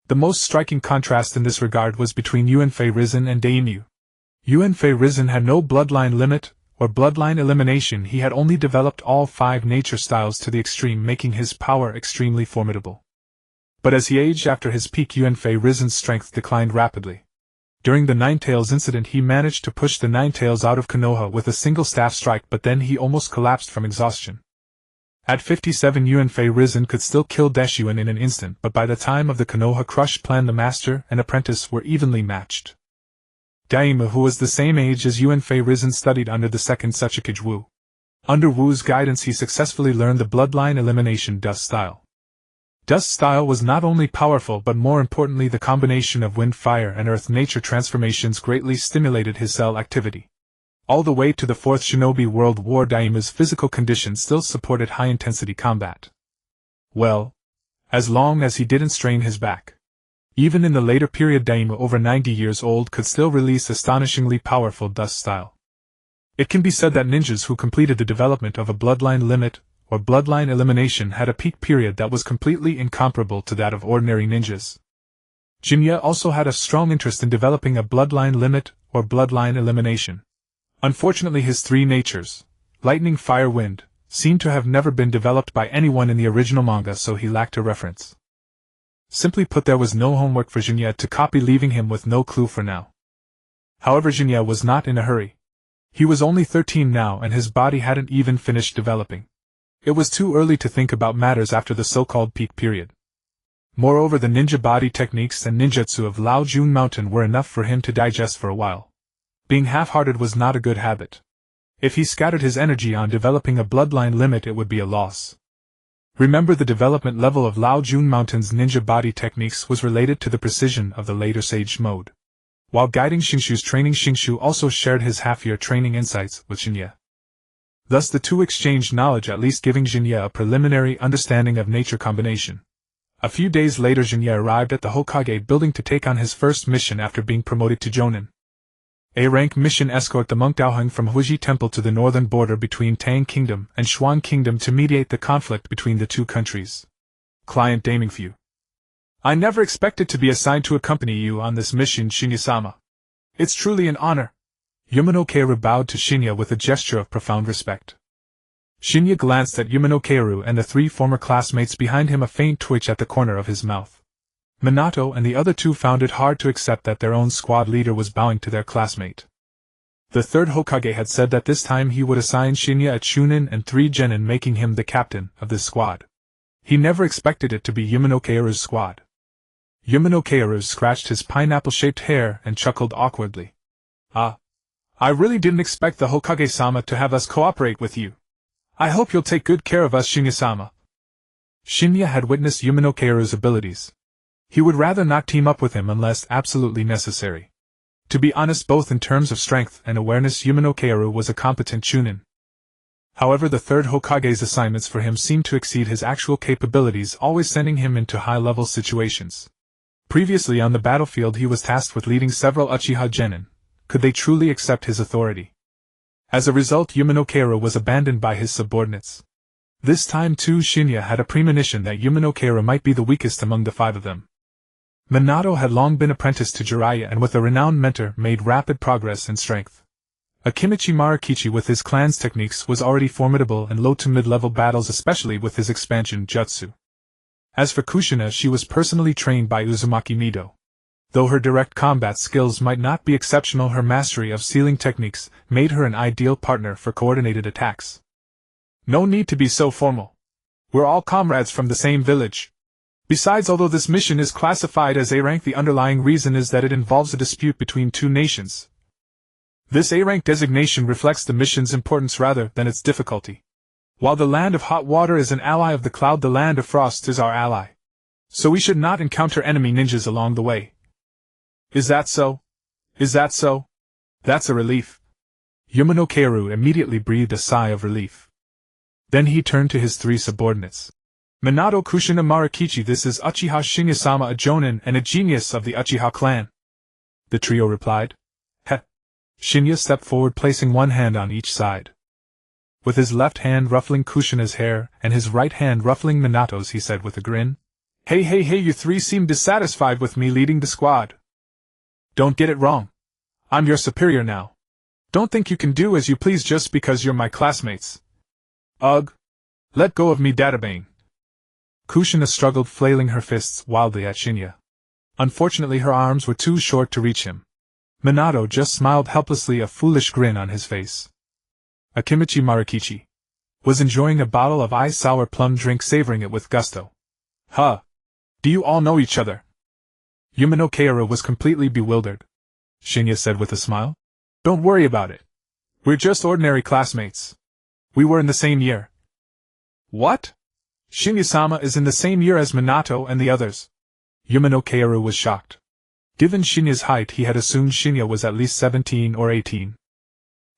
The most striking contrast in this regard was between Yuanfei Risen and Daimyu. Yuanfei Risen had no bloodline limit, or bloodline elimination. He had only developed all 5 nature styles to the extreme, making his power extremely formidable. But as he aged after his peak, Yuanfei Risen's strength declined rapidly. During the Ninetales incident, he managed to push the Ninetales out of Konoha with a single staff strike, but then he almost collapsed from exhaustion. At 57, Yuanfei Risen could still kill Deshuan in an instant, but by the time of the Konoha Crush plan, the master and apprentice were evenly matched. Daima, who was the same age as Yuanfei Risen, studied under the second Suchikage Wu. Under Wu's guidance, he successfully learned the bloodline elimination dust style. Dust style was not only powerful, but more importantly, the combination of wind, fire, and earth nature transformations greatly stimulated his cell activity. All the way to the Fourth Shinobi World War, Daima's physical condition still supported high-intensity combat. Well, as long as he didn't strain his back. Even in the later period, Daima, over 90 years old, could still release astonishingly powerful dust style. It can be said that ninjas who completed the development of a bloodline limit or bloodline elimination had a peak period that was completely incomparable to that of ordinary ninjas. Shin'ya also had a strong interest in developing a bloodline limit or bloodline elimination. Unfortunately, his 3 natures, lightning, fire, wind, seemed to have never been developed by anyone in the original manga, so he lacked a reference. Simply put, there was no homework for Shin'ya to copy, leaving him with no clue for now. However, Shin'ya was not in a hurry. He was only 13 now, and his body hadn't even finished developing. It was too early to think about matters after the so-called peak period. Moreover, the ninja body techniques and ninjutsu of Lao Jun Mountain were enough for him to digest for a while. Being half-hearted was not a good habit. If he scattered his energy on developing a bloodline limit, it would be a loss. Remember, the development level of Lao Jun Mountain's ninja body techniques was related to the precision of the later sage mode. While guiding Xingshu's training, Xingshu also shared his half-year training insights with Shin'ya. Thus the two exchanged knowledge, at least giving Shin'ya a preliminary understanding of nature combination. A few days later, Shin'ya arrived at the Hokage building to take on his first mission after being promoted to Jonin. A-rank mission: escort the monk Daoheng from Huiji Temple to the northern border between Tang Kingdom and Xuan Kingdom to mediate the conflict between the two countries. Client Damingfu. I never expected to be assigned to accompany you on this mission, Shin'ya-sama. It's truly an honor. Yumano Keiru bowed to Shin'ya with a gesture of profound respect. Shin'ya glanced at Yumano Keiru and the 3 former classmates behind him, a faint twitch at the corner of his mouth. Minato and the other 2 found it hard to accept that their own squad leader was bowing to their classmate. The 3rd Hokage had said that this time he would assign Shin'ya a Chunin and 3 Genin, making him the captain of this squad. He never expected it to be Yumano Keiru's squad. Yumano Keiru scratched his pineapple-shaped hair and chuckled awkwardly. I really didn't expect the Hokage-sama to have us cooperate with you. I hope you'll take good care of us, Shin'ya-sama. Shin'ya had witnessed Yumano Keiru's abilities. He would rather not team up with him unless absolutely necessary. To be honest, both in terms of strength and awareness, Yumano Keiru was a competent Chunin. However, the 3rd Hokage's assignments for him seemed to exceed his actual capabilities, always sending him into high-level situations. Previously on the battlefield, he was tasked with leading several Uchiha Genin. Could they truly accept his authority? As a result, Yumano Keiru was abandoned by his subordinates. This time too, Shin'ya had a premonition that Yumano Keiru might be the weakest among the 5 of them. Minato had long been apprenticed to Jiraiya and with a renowned mentor made rapid progress in strength. Akimichi Marikichi with his clan's techniques was already formidable in low to mid-level battles, especially with his expansion jutsu. As for Kushina, she was personally trained by Uzumaki Mido. Though her direct combat skills might not be exceptional, her mastery of sealing techniques made her an ideal partner for coordinated attacks. No need to be so formal. We're all comrades from the same village. Besides, although this mission is classified as A rank, the underlying reason is that it involves a dispute between two nations. This A rank designation reflects the mission's importance rather than its difficulty. While the land of hot water is an ally of the cloud, the land of frost is our ally. So we should not encounter enemy ninjas along the way. Is that so? Is that so? That's a relief. Yumano Kaoru immediately breathed a sigh of relief. Then he turned to his three subordinates. Minato Kushina Marikichi, this is Uchiha Shin'ya-sama, a jonin and a genius of the Uchiha clan. The trio replied. Heh. Shin'ya stepped forward, placing one hand on each side. With his left hand ruffling Kushina's hair and his right hand ruffling Minato's, he said with a grin. Hey, you three seem dissatisfied with me leading the squad. Don't get it wrong. I'm your superior now. Don't think you can do as you please just because you're my classmates. Ugh. Let go of me, Databane. Kushina struggled, flailing her fists wildly at Shin'ya. Unfortunately, her arms were too short to reach him. Minato just smiled helplessly, a foolish grin on his face. Akimichi Marikichi was enjoying a bottle of ice sour plum drink, savoring it with gusto. Huh. Do you all know each other? Yumano Kaoru was completely bewildered. Shin'ya said with a smile. Don't worry about it. We're just ordinary classmates. We were in the same year. What? Shin'ya-sama is in the same year as Minato and the others. Yumano Kaoru was shocked. Given Shin'ya's height, he had assumed Shin'ya was at least 17 or 18.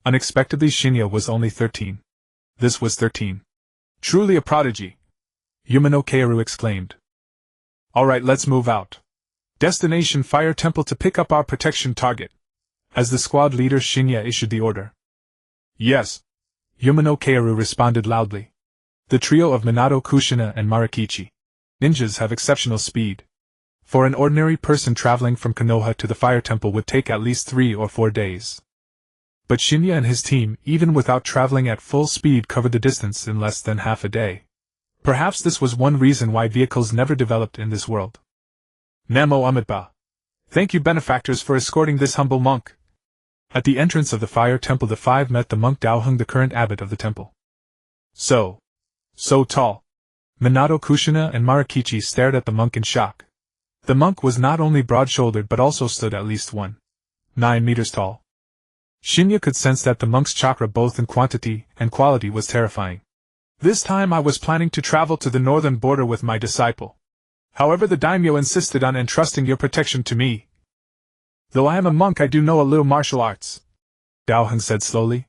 Unexpectedly, Shin'ya was only 13. This was 13. Truly a prodigy. Yumano Kaoru exclaimed. Alright, let's move out. Destination Fire Temple to pick up our protection target. As the squad leader, Shin'ya issued the order. Yes. Yumano Kaoru responded loudly. The trio of Minato, Kushina, and Marikichi ninjas have exceptional speed. For an ordinary person, traveling from Konoha to the Fire Temple would take at least 3 or 4 days. But Shin'ya and his team, even without traveling at full speed, covered the distance in less than half a day. Perhaps this was one reason why vehicles never developed in this world. Namo Amitabha. Thank you, benefactors, for escorting this humble monk. At the entrance of the Fire Temple, the five met the monk Daoheng, the current abbot of the temple. So tall. Minato, Kushina, and Marikichi stared at the monk in shock. The monk was not only broad-shouldered but also stood at least 9 meters tall. Shin'ya could sense that the monk's chakra, both in quantity and quality, was terrifying. This time I was planning to travel to the northern border with my disciple. However, the daimyo insisted on entrusting your protection to me. Though I am a monk, I do know a little martial arts, Daoheng said slowly.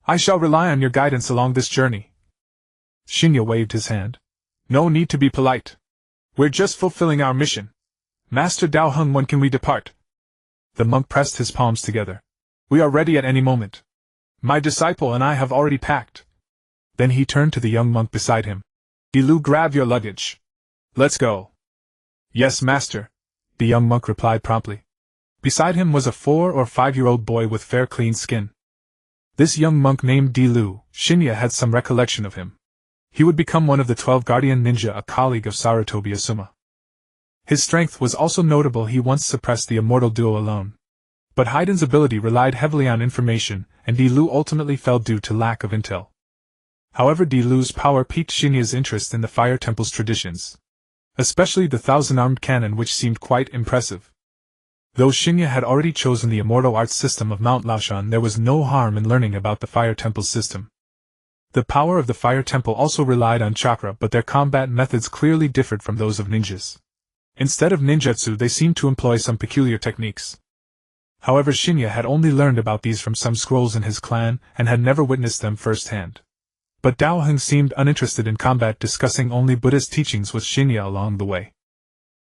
I shall rely on your guidance along this journey. Shin'ya waved his hand. No need to be polite. We're just fulfilling our mission. Master Daoheng, when can we depart? The monk pressed his palms together. We are ready at any moment. My disciple and I have already packed. Then he turned to the young monk beside him. Dilu, grab your luggage. Let's go. Yes, master, the young monk replied promptly. Beside him was a 4 or 5-year-old boy with fair, clean skin. This young monk, named Dilu, Shin'ya had some recollection of him. He would become one of the 12 Guardian Ninja, a colleague of Sarutobi Asuma. His strength was also notable. He once suppressed the immortal duo alone. But Haiden's ability relied heavily on information, and Dilu ultimately fell due to lack of intel. However, Dilu's power piqued Shin'ya's interest in the Fire Temple's traditions, especially the 1,000-armed cannon, which seemed quite impressive. Though Shin'ya had already chosen the immortal arts system of Mount Laoshan, there was no harm in learning about the Fire Temple's system. The power of the Fire Temple also relied on chakra, but their combat methods clearly differed from those of ninjas. Instead of ninjutsu, they seemed to employ some peculiar techniques. However, Shin'ya had only learned about these from some scrolls in his clan, and had never witnessed them firsthand. But Daoheng seemed uninterested in combat, discussing only Buddhist teachings with Shin'ya along the way.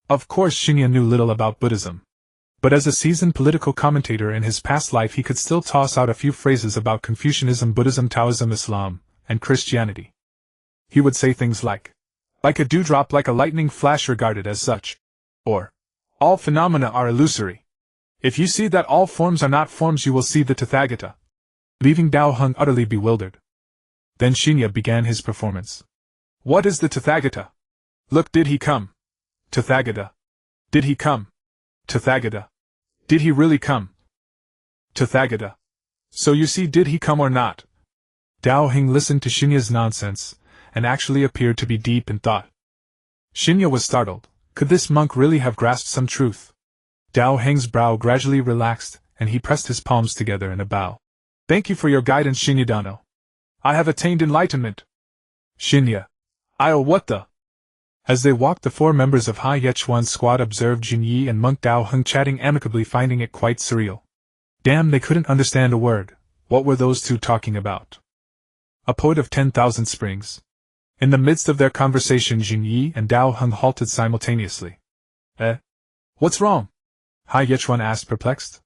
Of course, Shin'ya knew little about Buddhism. But as a seasoned political commentator in his past life, he could still toss out a few phrases about Confucianism, Buddhism, Taoism, Islam, and Christianity. He would say things like a dewdrop, like a lightning flash, regarded as such. Or, all phenomena are illusory. If you see that all forms are not forms, you will see the Tathagata. Leaving Daoheng utterly bewildered. Then Shin'ya began his performance. What is the Tathagata? Look, did he come? Tathagata. Did he come? Tathagata. Did he really come? Tathagata. So you see, did he come or not? Daoheng listened to Shin'ya's nonsense, and actually appeared to be deep in thought. Shin'ya was startled. Could this monk really have grasped some truth? Dao Heng's brow gradually relaxed, and he pressed his palms together in a bow. Thank you for your guidance, Shin'ya-dano. I have attained enlightenment. Shin'ya. What the? As they walked, the 4 members of Hai Yechuan's squad observed Jinyi and Monk Dao Heng chatting amicably, finding it quite surreal. Damn, they couldn't understand a word. What were those two talking about? A poet of 10,000 springs. In the midst of their conversation, Jinyi and Dao Heng halted simultaneously. What's wrong? Hai Yechuan asked, perplexed.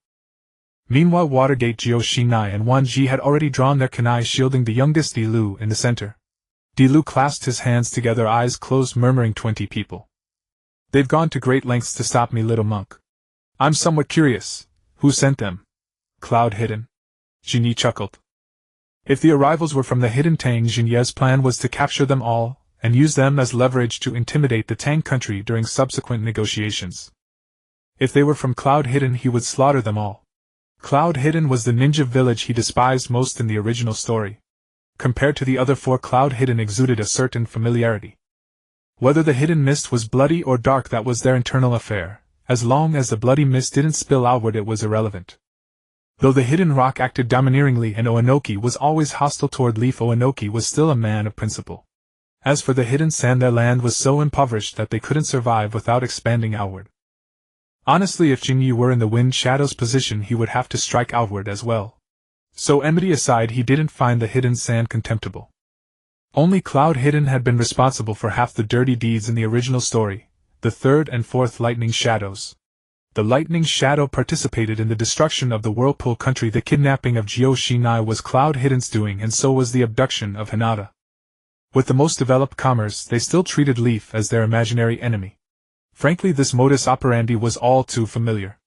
Meanwhile, Watergate Jiao Shin'ya and Wan Ji had already drawn their kunai, shielding the youngest Di Lu in the center. Di Lu clasped his hands together, eyes closed, murmuring, 20 people. They've gone to great lengths to stop me, little monk. I'm somewhat curious. Who sent them? Cloud Hidden. Jinyi chuckled. If the arrivals were from the Hidden Tang, Jinye's plan was to capture them all, and use them as leverage to intimidate the Tang country during subsequent negotiations. If they were from Cloud Hidden, he would slaughter them all. Cloud Hidden was the ninja village he despised most in the original story. Compared to the other 4, Cloud Hidden exuded a certain familiarity. Whether the hidden mist was bloody or dark, that was their internal affair. As long as the bloody mist didn't spill outward, it was irrelevant. Though the hidden rock acted domineeringly and Oenoki was always hostile toward Leaf, Oenoki was still a man of principle. As for the hidden sand, their land was so impoverished that they couldn't survive without expanding outward. Honestly, if Jinyi were in the Wind Shadow's position, he would have to strike outward as well. So enmity aside, he didn't find the hidden sand contemptible. Only Cloud Hidden had been responsible for half the dirty deeds in the original story, the 3rd and 4th Lightning Shadows. The Lightning Shadow participated in the destruction of the Whirlpool country. The kidnapping of Jiao Shin'ya was Cloud Hidden's doing, and so was the abduction of Hinata. With the most developed commerce, they still treated Leaf as their imaginary enemy. Frankly, this modus operandi was all too familiar.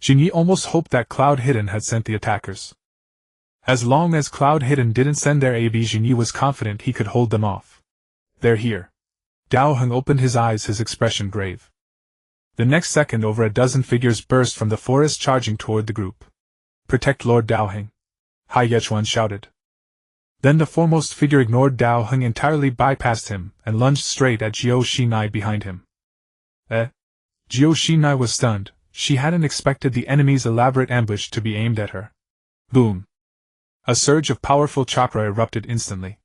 Jinyi almost hoped that Cloud Hidden had sent the attackers. As long as Cloud Hidden didn't send their AB, Jinyi was confident he could hold them off. They're here. Dao Heng opened his eyes, his expression grave. The next second, over a dozen figures burst from the forest, charging toward the group. Protect Lord Dao Heng! Hai Yechuan shouted. Then the foremost figure ignored Dao Heng entirely, bypassed him, and lunged straight at Jiao Shin'ya behind him. Jiao Shin'ya was stunned. She hadn't expected the enemy's elaborate ambush to be aimed at her. Boom! A surge of powerful chakra erupted instantly.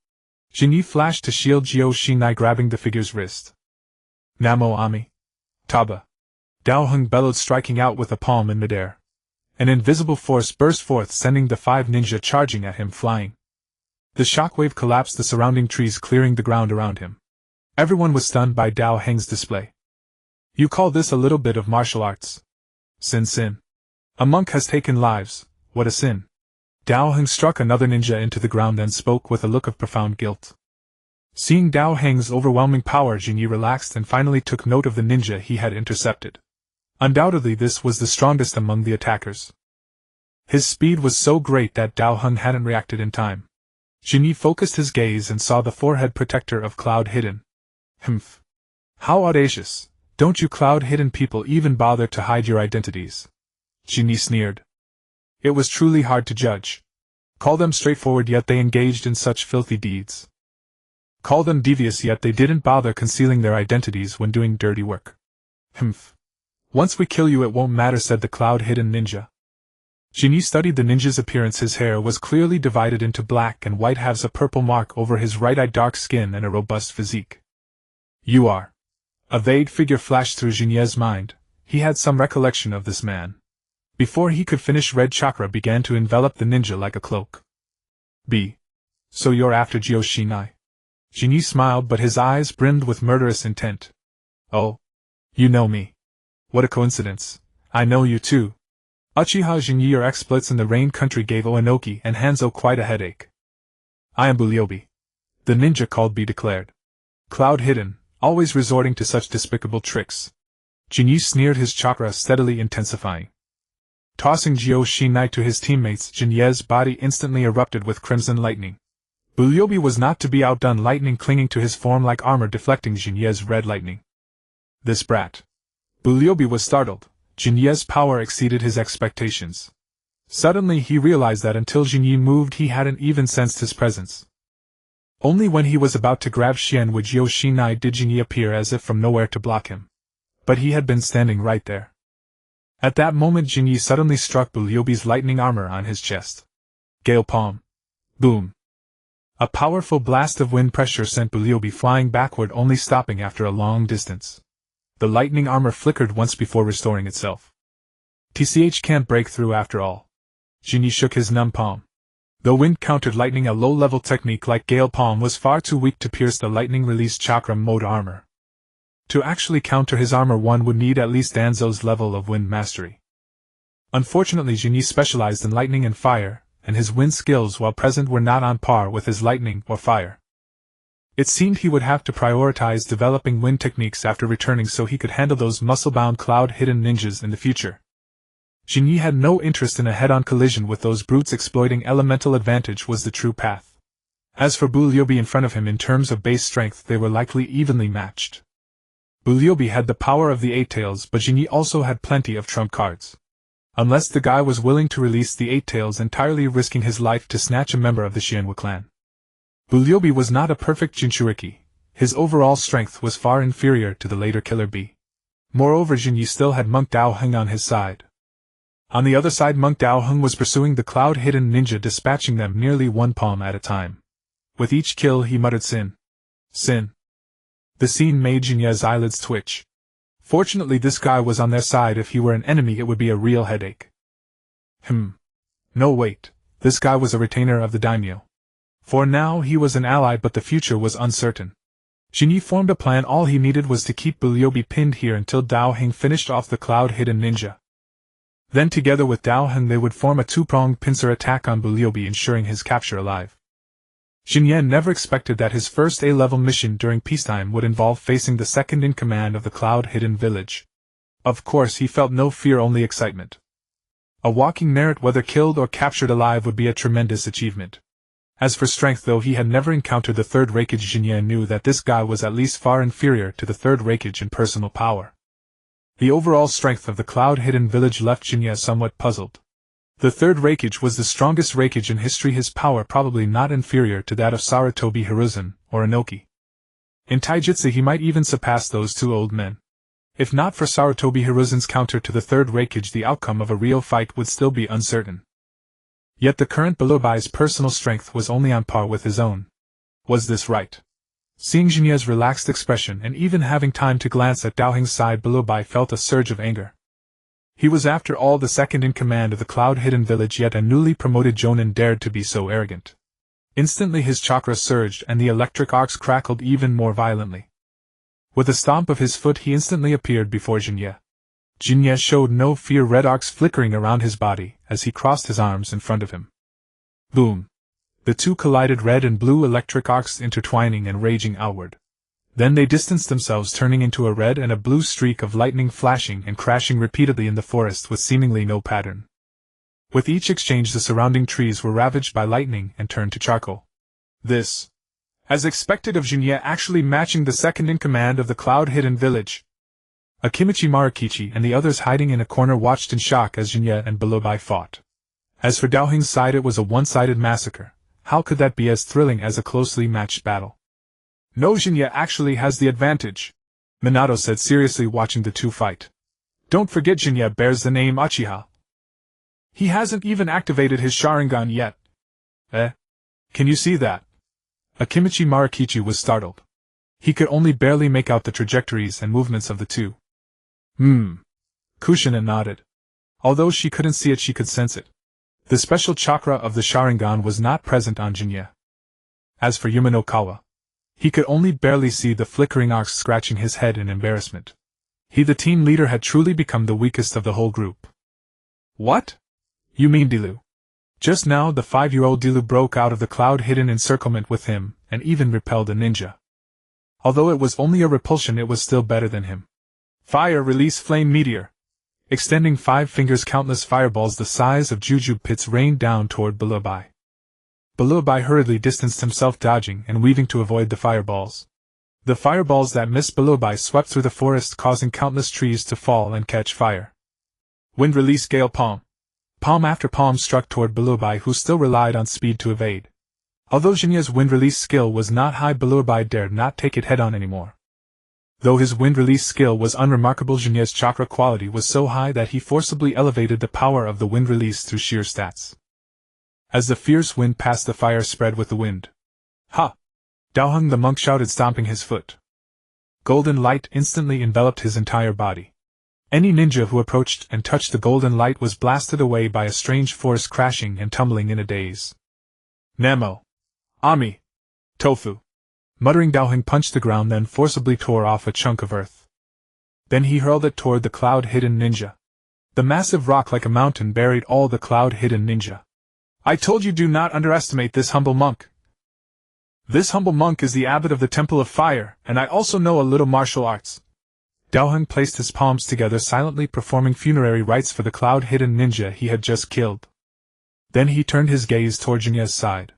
Jinyi flashed to shield Jiao Shin'ya, grabbing the figure's wrist. Namo Ami. Taba. Dao Heng bellowed, striking out with a palm in midair. An invisible force burst forth, sending the 5 ninja charging at him flying. The shockwave collapsed the surrounding trees, clearing the ground around him. Everyone was stunned by Dao Heng's display. You call this a little bit of martial arts? Sin. A monk has taken lives, what a sin. Dao Heng struck another ninja into the ground and spoke with a look of profound guilt. Seeing Dao Heng's overwhelming power, Jinyi relaxed and finally took note of the ninja he had intercepted. Undoubtedly this was the strongest among the attackers. His speed was so great that Dao Heng hadn't reacted in time. Jinyi focused his gaze and saw the forehead protector of Cloud Hidden. Humph. How audacious! Don't you Cloud Hidden people even bother to hide your identities? Jinyi sneered. It was truly hard to judge. Call them straightforward, yet they engaged in such filthy deeds. Call them devious, yet they didn't bother concealing their identities when doing dirty work. Humph. Once we kill you it won't matter, said the Cloud Hidden ninja. Jinyi studied the ninja's appearance. His hair was clearly divided into black and white halves, a purple mark over his right eye, dark skin, and a robust physique. You are. A vague figure flashed through Jinye's mind. He had some recollection of this man. Before he could finish, red chakra began to envelop the ninja like a cloak. So you're after Jiao Shin'ya? Jinyi smiled, but his eyes brimmed with murderous intent. Oh. You know me. What a coincidence. I know you too. Uchiha Shin'ya, your exploits in the Rain Country gave Oenoki and Hanzo quite a headache. I am Bulyobi. The ninja called B declared. Cloud Hidden, always resorting to such despicable tricks. Jinyi sneered, his chakra steadily intensifying. Tossing Jiao Shin'ya to his teammates, Jinye's body instantly erupted with crimson lightning. Bulyobi was not to be outdone, lightning clinging to his form like armor, deflecting Jinye's red lightning. This brat. Bulyobi was startled. Jinye's power exceeded his expectations. Suddenly he realized that until Jinyi moved he hadn't even sensed his presence. Only when he was about to grab Xian Uchiha Shin'ya did Jinyi appear as if from nowhere to block him. But he had been standing right there. At that moment Jinyi suddenly struck Bulyobi's lightning armor on his chest. Gale palm. Boom. A powerful blast of wind pressure sent Bulyobi flying backward, only stopping after a long distance. The lightning armor flickered once before restoring itself. TCH can't break through after all. Jinyi shook his numb palm. Though wind countered lightning, a low-level technique like Gale Palm was far too weak to pierce the lightning release chakra mode armor. To actually counter his armor, one would need at least Danzo's level of wind mastery. Unfortunately, Jinyi specialized in lightning and fire, and his wind skills while present were not on par with his lightning or fire. It seemed he would have to prioritize developing wind techniques after returning so he could handle those muscle-bound cloud-hidden ninjas in the future. Jinyi had no interest in a head-on collision with those brutes. Exploiting elemental advantage was the true path. As for Bulyobi in front of him, in terms of base strength they were likely evenly matched. Bulyobi had the power of the Eight Tails, but Jinyi also had plenty of trump cards. Unless the guy was willing to release the Eight Tails entirely, risking his life to snatch a member of the Shin'ya clan. Bulyobi was not a perfect Jinchuriki. His overall strength was far inferior to the later Killer Bee. Moreover, Jinyi still had Monk Dao Heng on his side. On the other side, Monk Dao Heng was pursuing the cloud-hidden ninja, dispatching them nearly one palm at a time. With each kill he muttered sin. Sin. The scene made Jinya's eyelids twitch. Fortunately this guy was on their side. If he were an enemy it would be a real headache. No wait, this guy was a retainer of the daimyo. For now he was an ally, but the future was uncertain. Jinyi formed a plan. All he needed was to keep Bulyobi pinned here until Dao Heng finished off the cloud-hidden ninja. Then together with Dao Heng they would form a two-pronged pincer attack on Bulyobi, ensuring his capture alive. Shin'ya never expected that his first A-level mission during peacetime would involve facing the second-in-command of the cloud-hidden village. Of course he felt no fear, only excitement. A walking merit, whether killed or captured alive, would be a tremendous achievement. As for strength, though he had never encountered the third Raikage, Shin'ya knew that this guy was at least far inferior to the third Raikage in personal power. The overall strength of the cloud-hidden village left Shin'ya somewhat puzzled. The third Raikage was the strongest Raikage in history, his power probably not inferior to that of Sarutobi Hiruzen or Inoki. In Taijutsu he might even surpass those two old men. If not for Sarutobi Hiruzen's counter to the third Raikage, the outcome of a real fight would still be uncertain. Yet the current Bulyobi's personal strength was only on par with his own. Was this right? Seeing Jinya's relaxed expression and even having time to glance at Dao Heng's side, Bulyobi felt a surge of anger. He was after all the second-in-command of the cloud-hidden village, yet a newly promoted jonin dared to be so arrogant. Instantly his chakra surged and the electric arcs crackled even more violently. With a stomp of his foot he instantly appeared before Jinya. Jinya showed no fear, red arcs flickering around his body as he crossed his arms in front of him. Boom! The two collided, red and blue electric arcs intertwining and raging outward. Then they distanced themselves, turning into a red and a blue streak of lightning flashing and crashing repeatedly in the forest with seemingly no pattern. With each exchange the surrounding trees were ravaged by lightning and turned to charcoal. This, as expected of Jinya, actually matching the second-in-command of the cloud-hidden village. Akimichi Marikichi and the others hiding in a corner watched in shock as Jinya and Bulyobi fought. As for Dao Heng's side, it was a one-sided massacre. How could that be as thrilling as a closely matched battle? No, Jinya actually has the advantage, Minato said seriously, watching the two fight. Don't forget Jinya bears the name Uchiha. He hasn't even activated his Sharingan yet. Can you see that? Akimichi Marikichi was startled. He could only barely make out the trajectories and movements of the two. Kushina nodded. Although she couldn't see it, she could sense it. The special chakra of the Sharingan was not present on Jinya. As for Yumanokawa, he could only barely see the flickering arcs, scratching his head in embarrassment. He, the team leader, had truly become the weakest of the whole group. What? You mean Dilu? Just now the 5-year-old Dilu broke out of the cloud-hidden encirclement with him, and even repelled a ninja. Although it was only a repulsion, it was still better than him. Fire, release flame meteor! Extending 5 fingers, countless fireballs the size of jujube pits rained down toward Bulyobi. Bulyobi hurriedly distanced himself, dodging and weaving to avoid the fireballs. The fireballs that missed Bulyobi swept through the forest, causing countless trees to fall and catch fire. Wind release gale palm. Palm after palm struck toward Bulyobi, who still relied on speed to evade. Although Shin'ya's wind release skill was not high, Bulubai dared not take it head-on anymore. Though his wind release skill was unremarkable, Shin'ya's chakra quality was so high that he forcibly elevated the power of the wind release through sheer stats. As the fierce wind passed, the fire spread with the wind. Ha! Daoheng the monk shouted, stomping his foot. Golden light instantly enveloped his entire body. Any ninja who approached and touched the golden light was blasted away by a strange force, crashing and tumbling in a daze. Nemo! Ami! Tofu! Muttering, Daoheng punched the ground, then forcibly tore off a chunk of earth. Then he hurled it toward the cloud-hidden ninja. The massive rock like a mountain buried all the cloud-hidden ninja. I told you, do not underestimate this humble monk. This humble monk is the abbot of the Temple of Fire, and I also know a little martial arts. Daoheng placed his palms together, silently performing funerary rites for the cloud-hidden ninja he had just killed. Then he turned his gaze toward Jinya's side.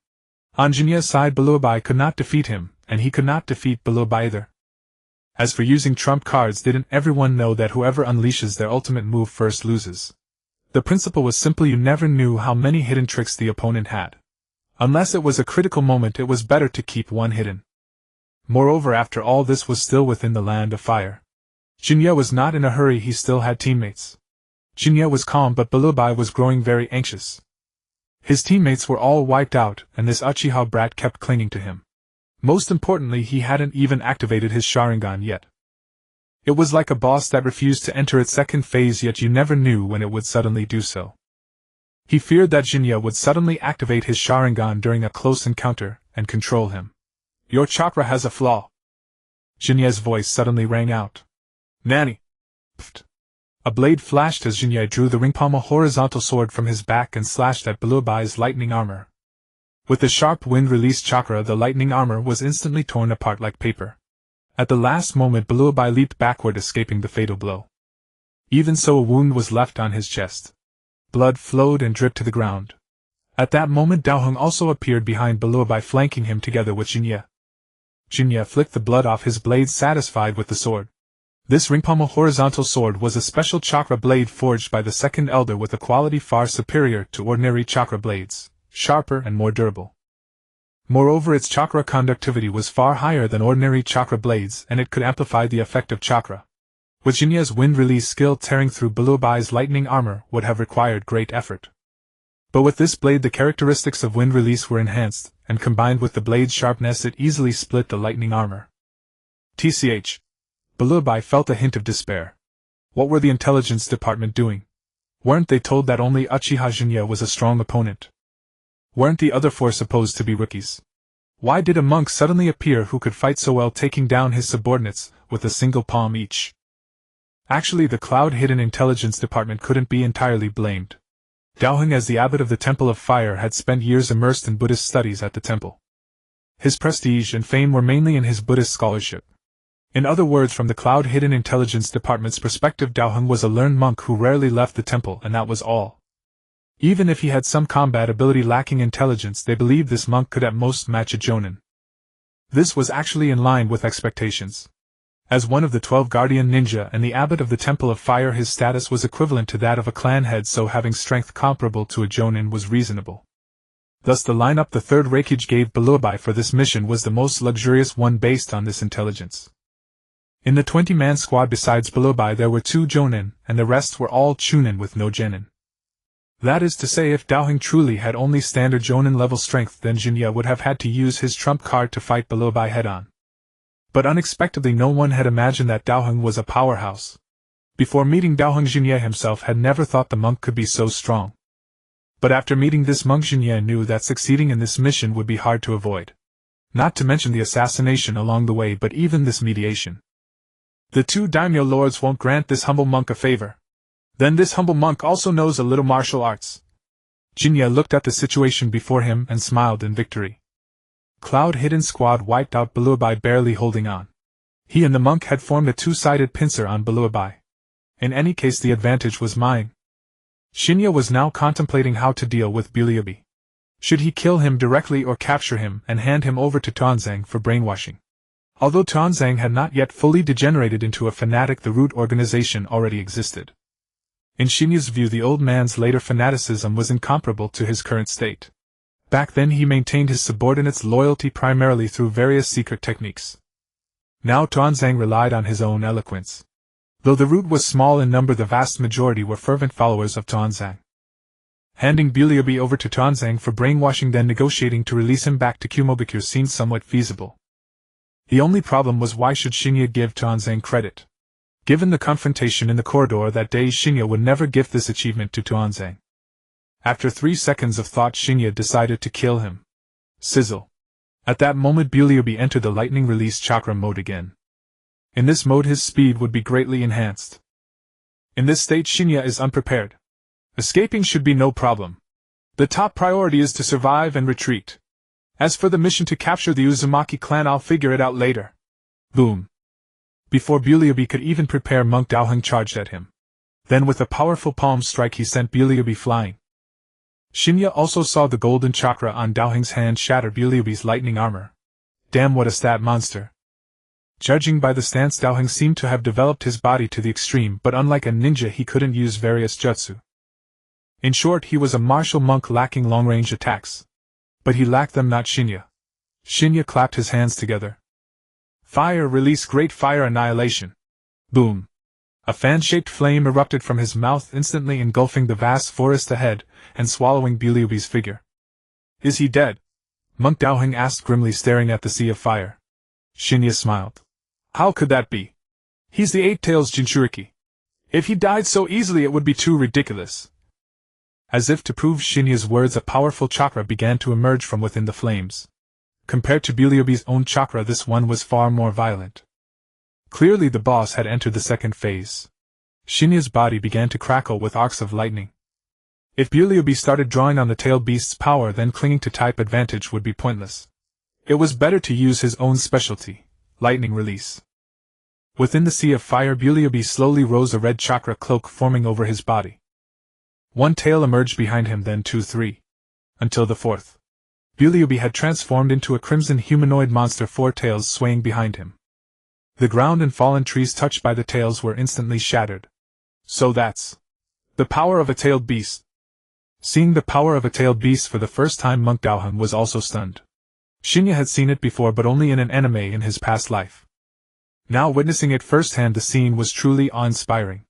On Jinya's side, Bulubai could not defeat him, and he could not defeat Bulubai either. As for using trump cards, didn't everyone know that whoever unleashes their ultimate move first loses? The principle was simple: you never knew how many hidden tricks the opponent had. Unless it was a critical moment, it was better to keep one hidden. Moreover, after all, this was still within the land of fire. Shin'ya was not in a hurry, he still had teammates. Shin'ya was calm, but Bulubai was growing very anxious. His teammates were all wiped out, and this Uchiha brat kept clinging to him. Most importantly, he hadn't even activated his Sharingan yet. It was like a boss that refused to enter its second phase, yet you never knew when it would suddenly do so. He feared that Shin'ya would suddenly activate his Sharingan during a close encounter and control him. Your chakra has a flaw. Shin'ya's voice suddenly rang out. Nani? Pfft. A blade flashed as Shin'ya drew the ring-pommel horizontal sword from his back and slashed at Bulubai's lightning armor. With the sharp wind-release chakra, the lightning armor was instantly torn apart like paper. At the last moment, Bulubai leaped backward, escaping the fatal blow. Even so, a wound was left on his chest. Blood flowed and dripped to the ground. At that moment, Daoheng also appeared behind Bulubai, flanking him together with Shin'ya. Shin'ya flicked the blood off his blade, satisfied with the sword. This ring-pommel horizontal sword was a special chakra blade forged by the second elder with a quality far superior to ordinary chakra blades, sharper and more durable. Moreover, its chakra conductivity was far higher than ordinary chakra blades, and it could amplify the effect of chakra. With Shin'ya's wind-release skill, tearing through Bulubai's lightning armor would have required great effort. But with this blade, the characteristics of wind release were enhanced, and combined with the blade's sharpness, it easily split the lightning armor. TCH. Bulubai felt a hint of despair. What were the intelligence department doing? Weren't they told that only Uchiha Shin'ya was a strong opponent? Weren't the other four supposed to be rookies? Why did a monk suddenly appear who could fight so well, taking down his subordinates with a single palm each? Actually, the cloud-hidden intelligence department couldn't be entirely blamed. Daoheng, as the abbot of the Temple of Fire, had spent years immersed in Buddhist studies at the temple. His prestige and fame were mainly in his Buddhist scholarship. In other words, from the cloud-hidden intelligence department's perspective, Daoheng was a learned monk who rarely left the temple, and that was all. Even if he had some combat ability lacking intelligence, they believed this monk could at most match a jonin. This was actually in line with expectations. As one of the 12 guardian ninja and the abbot of the Temple of Fire, his status was equivalent to that of a clan head, so having strength comparable to a jonin was reasonable. Thus the lineup the third Raikage gave Bulubai for this mission was the most luxurious one based on this intelligence. In the 20-man squad besides Bulubai there were 2 jonin, and the rest were all chunin with no genin. That is to say, if Daoheng truly had only standard jonin level strength, then Shin'ya would have had to use his trump card to fight Bulubai head-on. But unexpectedly, no one had imagined that Daoheng was a powerhouse. Before meeting Daoheng, Shin'ya himself had never thought the monk could be so strong. But after meeting this monk, Shin'ya knew that succeeding in this mission would be hard to avoid. Not to mention the assassination along the way, but even this mediation. The 2 daimyo lords won't grant this humble monk a favor. Then this humble monk also knows a little martial arts. Shin'ya looked at the situation before him and smiled in victory. Cloud-hidden squad wiped out Bulubai, barely holding on. He and the monk had formed a 2-sided pincer on Bulubai. In any case, the advantage was mine. Shin'ya was now contemplating how to deal with Bulubai. Should he kill him directly or capture him and hand him over to Tuanzang for brainwashing? Although Tuanzang had not yet fully degenerated into a fanatic, the root organization already existed. In Shin'ya's view, the old man's later fanaticism was incomparable to his current state. Back then he maintained his subordinates' loyalty primarily through various secret techniques. Now Tuanzang relied on his own eloquence. Though the root was small in number, the vast majority were fervent followers of Tuanzang. Handing Biliobi over to Tuanzang for brainwashing, then negotiating to release him back to Kumobikyo seemed somewhat feasible. The only problem was, why should Shin'ya give Tuanzang credit? Given the confrontation in the corridor that day, Shin'ya would never give this achievement to Tuanzang. After 3 seconds of thought, Shin'ya decided to kill him. Sizzle. At that moment, Biliobi entered the lightning release chakra mode again. In this mode his speed would be greatly enhanced. In this state Shin'ya is unprepared. Escaping should be no problem. The top priority is to survive and retreat. As for the mission to capture the Uzumaki clan, I'll figure it out later. Boom. Before Biliobi could even prepare, Monk Daoheng charged at him. Then with a powerful palm strike he sent Biliobi flying. Shin'ya also saw the golden chakra on Daoheng's hand shatter Biliobi's lightning armor. Damn, what a stat monster. Judging by the stance, Daoheng seemed to have developed his body to the extreme, but unlike a ninja he couldn't use various jutsu. In short, he was a martial monk lacking long-range attacks. But he lacked them, not Shin'ya. Shin'ya clapped his hands together. Fire, release great fire annihilation. Boom. A fan-shaped flame erupted from his mouth, instantly engulfing the vast forest ahead, and swallowing Biliobi's figure. Is he dead? Monk Daoheng asked grimly, staring at the sea of fire. Shin'ya smiled. How could that be? He's the Eight-Tails Jinchuriki. If he died so easily it would be too ridiculous. As if to prove Shin'ya's words, a powerful chakra began to emerge from within the flames. Compared to Biliobi's own chakra, this one was far more violent. Clearly the boss had entered the second phase. Shin'ya's body began to crackle with arcs of lightning. If Biliobi started drawing on the tailed beast's power, then clinging to type advantage would be pointless. It was better to use his own specialty, lightning release. Within the sea of fire, Biliobi slowly rose, a red chakra cloak forming over his body. One tail emerged behind him, then 2, 3. Until the fourth. Biliobi had transformed into a crimson humanoid monster, 4 tails swaying behind him. The ground and fallen trees touched by the tails were instantly shattered. So that's the power of a tailed beast. Seeing the power of a tailed beast for the first time, Monk Daoheng was also stunned. Shin'ya had seen it before, but only in an anime in his past life. Now witnessing it firsthand, the scene was truly awe-inspiring.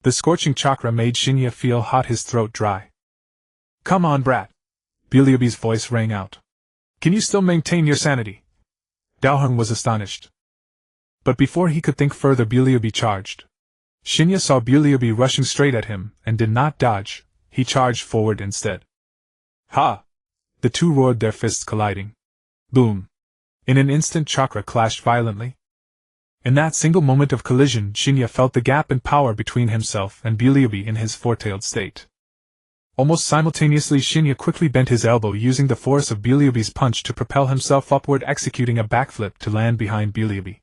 The scorching chakra made Shin'ya feel hot, his throat dry. Come on, brat. Biliobi's voice rang out. Can you still maintain your sanity? Daoheng was astonished. But before he could think further, Biliobi charged. Shin'ya saw Biliobi rushing straight at him, and did not dodge, he charged forward instead. Ha! The two roared, their fists colliding. Boom! In an instant, chakra clashed violently. In that single moment of collision, Shin'ya felt the gap in power between himself and Biliobi in his four-tailed state. Almost simultaneously, Shin'ya quickly bent his elbow, using the force of Biliobi's punch to propel himself upward, executing a backflip to land behind Biliobi.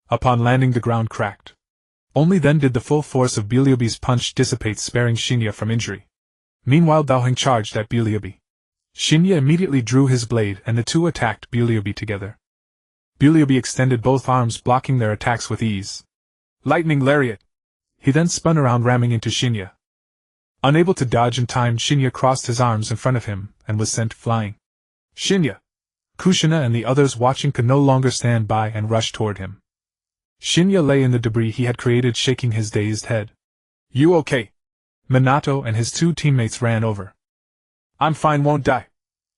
Upon landing, the ground cracked. Only then did the full force of Biliobi's punch dissipate, sparing Shin'ya from injury. Meanwhile, Daoheng charged at Biliobi. Shin'ya immediately drew his blade, and the two attacked Biliobi together. Biliobi extended both arms, blocking their attacks with ease. Lightning lariat! He then spun around, ramming into Shin'ya. Unable to dodge in time, Shin'ya crossed his arms in front of him, and was sent flying. Shin'ya! Kushina and the others watching could no longer stand by and rushed toward him. Shin'ya lay in the debris he had created, shaking his dazed head. You okay? Minato and his two teammates ran over. I'm fine, won't die.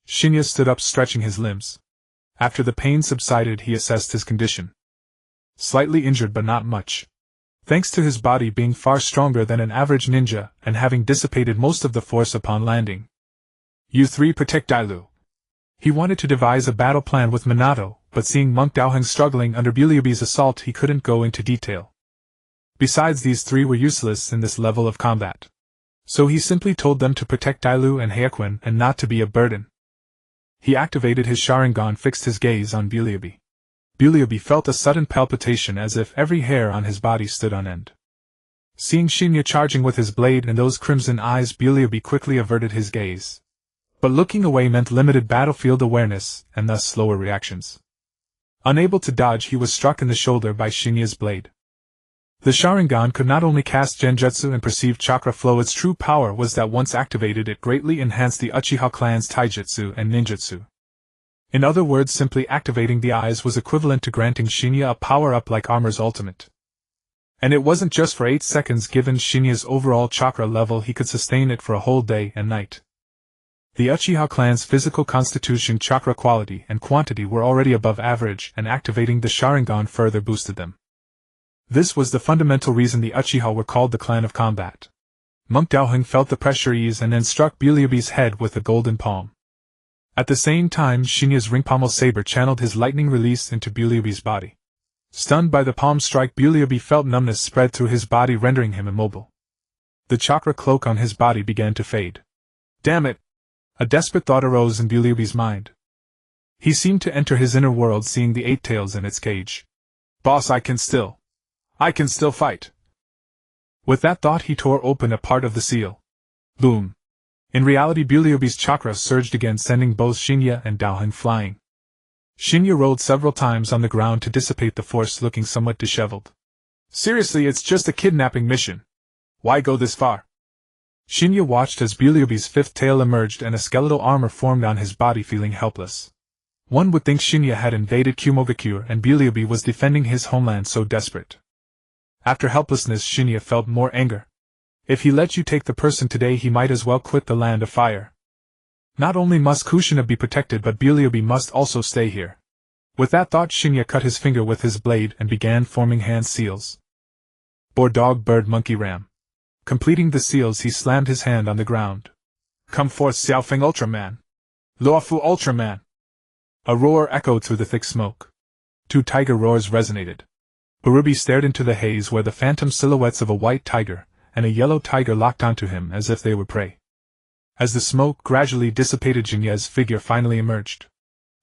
Shin'ya stood up, stretching his limbs. After the pain subsided, he assessed his condition. Slightly injured, but not much. Thanks to his body being far stronger than an average ninja, and having dissipated most of the force upon landing. You three protect Dailu. He wanted to devise a battle plan with Minato, but seeing Monk Daoheng struggling under Biliobi's assault, he couldn't go into detail. Besides, these three were useless in this level of combat. So he simply told them to protect Dailu and Hyekwin and not to be a burden. He activated his Sharingan, fixed his gaze on Biliobi. Biliobi felt a sudden palpitation, as if every hair on his body stood on end. Seeing Shin'ya charging with his blade and those crimson eyes, Biliobi quickly averted his gaze. But looking away meant limited battlefield awareness, and thus slower reactions. Unable to dodge, he was struck in the shoulder by Shin'ya's blade. The Sharingan could not only cast genjutsu and perceive chakra flow, its true power was that once activated it greatly enhanced the Uchiha clan's taijutsu and ninjutsu. In other words, simply activating the eyes was equivalent to granting Shin'ya a power-up like Armor's ultimate. And it wasn't just for 8 seconds. Given Shin'ya's overall chakra level, he could sustain it for a whole day and night. The Uchiha clan's physical constitution, chakra quality and quantity were already above average, and activating the Sharingan further boosted them. This was the fundamental reason the Uchiha were called the Clan of Combat. Monk Daoheng felt the pressure ease and then struck Biliobi's head with the golden palm. At the same time, Shin'ya's ring-pommel saber channeled his lightning release into Biliobi's body. Stunned by the palm strike, Biliobi felt numbness spread through his body, rendering him immobile. The chakra cloak on his body began to fade. Damn it! A desperate thought arose in Biliobi's mind. He seemed to enter his inner world, seeing the 8 tails in its cage. Boss, I can still fight. With that thought, he tore open a part of the seal. Boom! In reality, Biliobi's chakra surged again, sending both Shin'ya and Daoheng flying. Shin'ya rolled several times on the ground to dissipate the force, looking somewhat disheveled. Seriously, it's just a kidnapping mission. Why go this far? Shin'ya watched as Biliobi's 5th tail emerged and a skeletal armor formed on his body, feeling helpless. One would think Shin'ya had invaded Kumogakure and Biliobi was defending his homeland, so desperate. After helplessness, Shin'ya felt more anger. If he let you take the person today, he might as well quit the land of fire. Not only must Kushina be protected, but Biliobi must also stay here. With that thought, Shin'ya cut his finger with his blade and began forming hand seals. Boar, dog, bird, monkey, ram. Completing the seals, he slammed his hand on the ground. Come forth, Xiaofeng Ultraman! Luofu Ultraman! A roar echoed through the thick smoke. 2 tiger roars resonated. Urubi stared into the haze, where the phantom silhouettes of a white tiger and a yellow tiger locked onto him as if they were prey. As the smoke gradually dissipated, Jinya's figure finally emerged.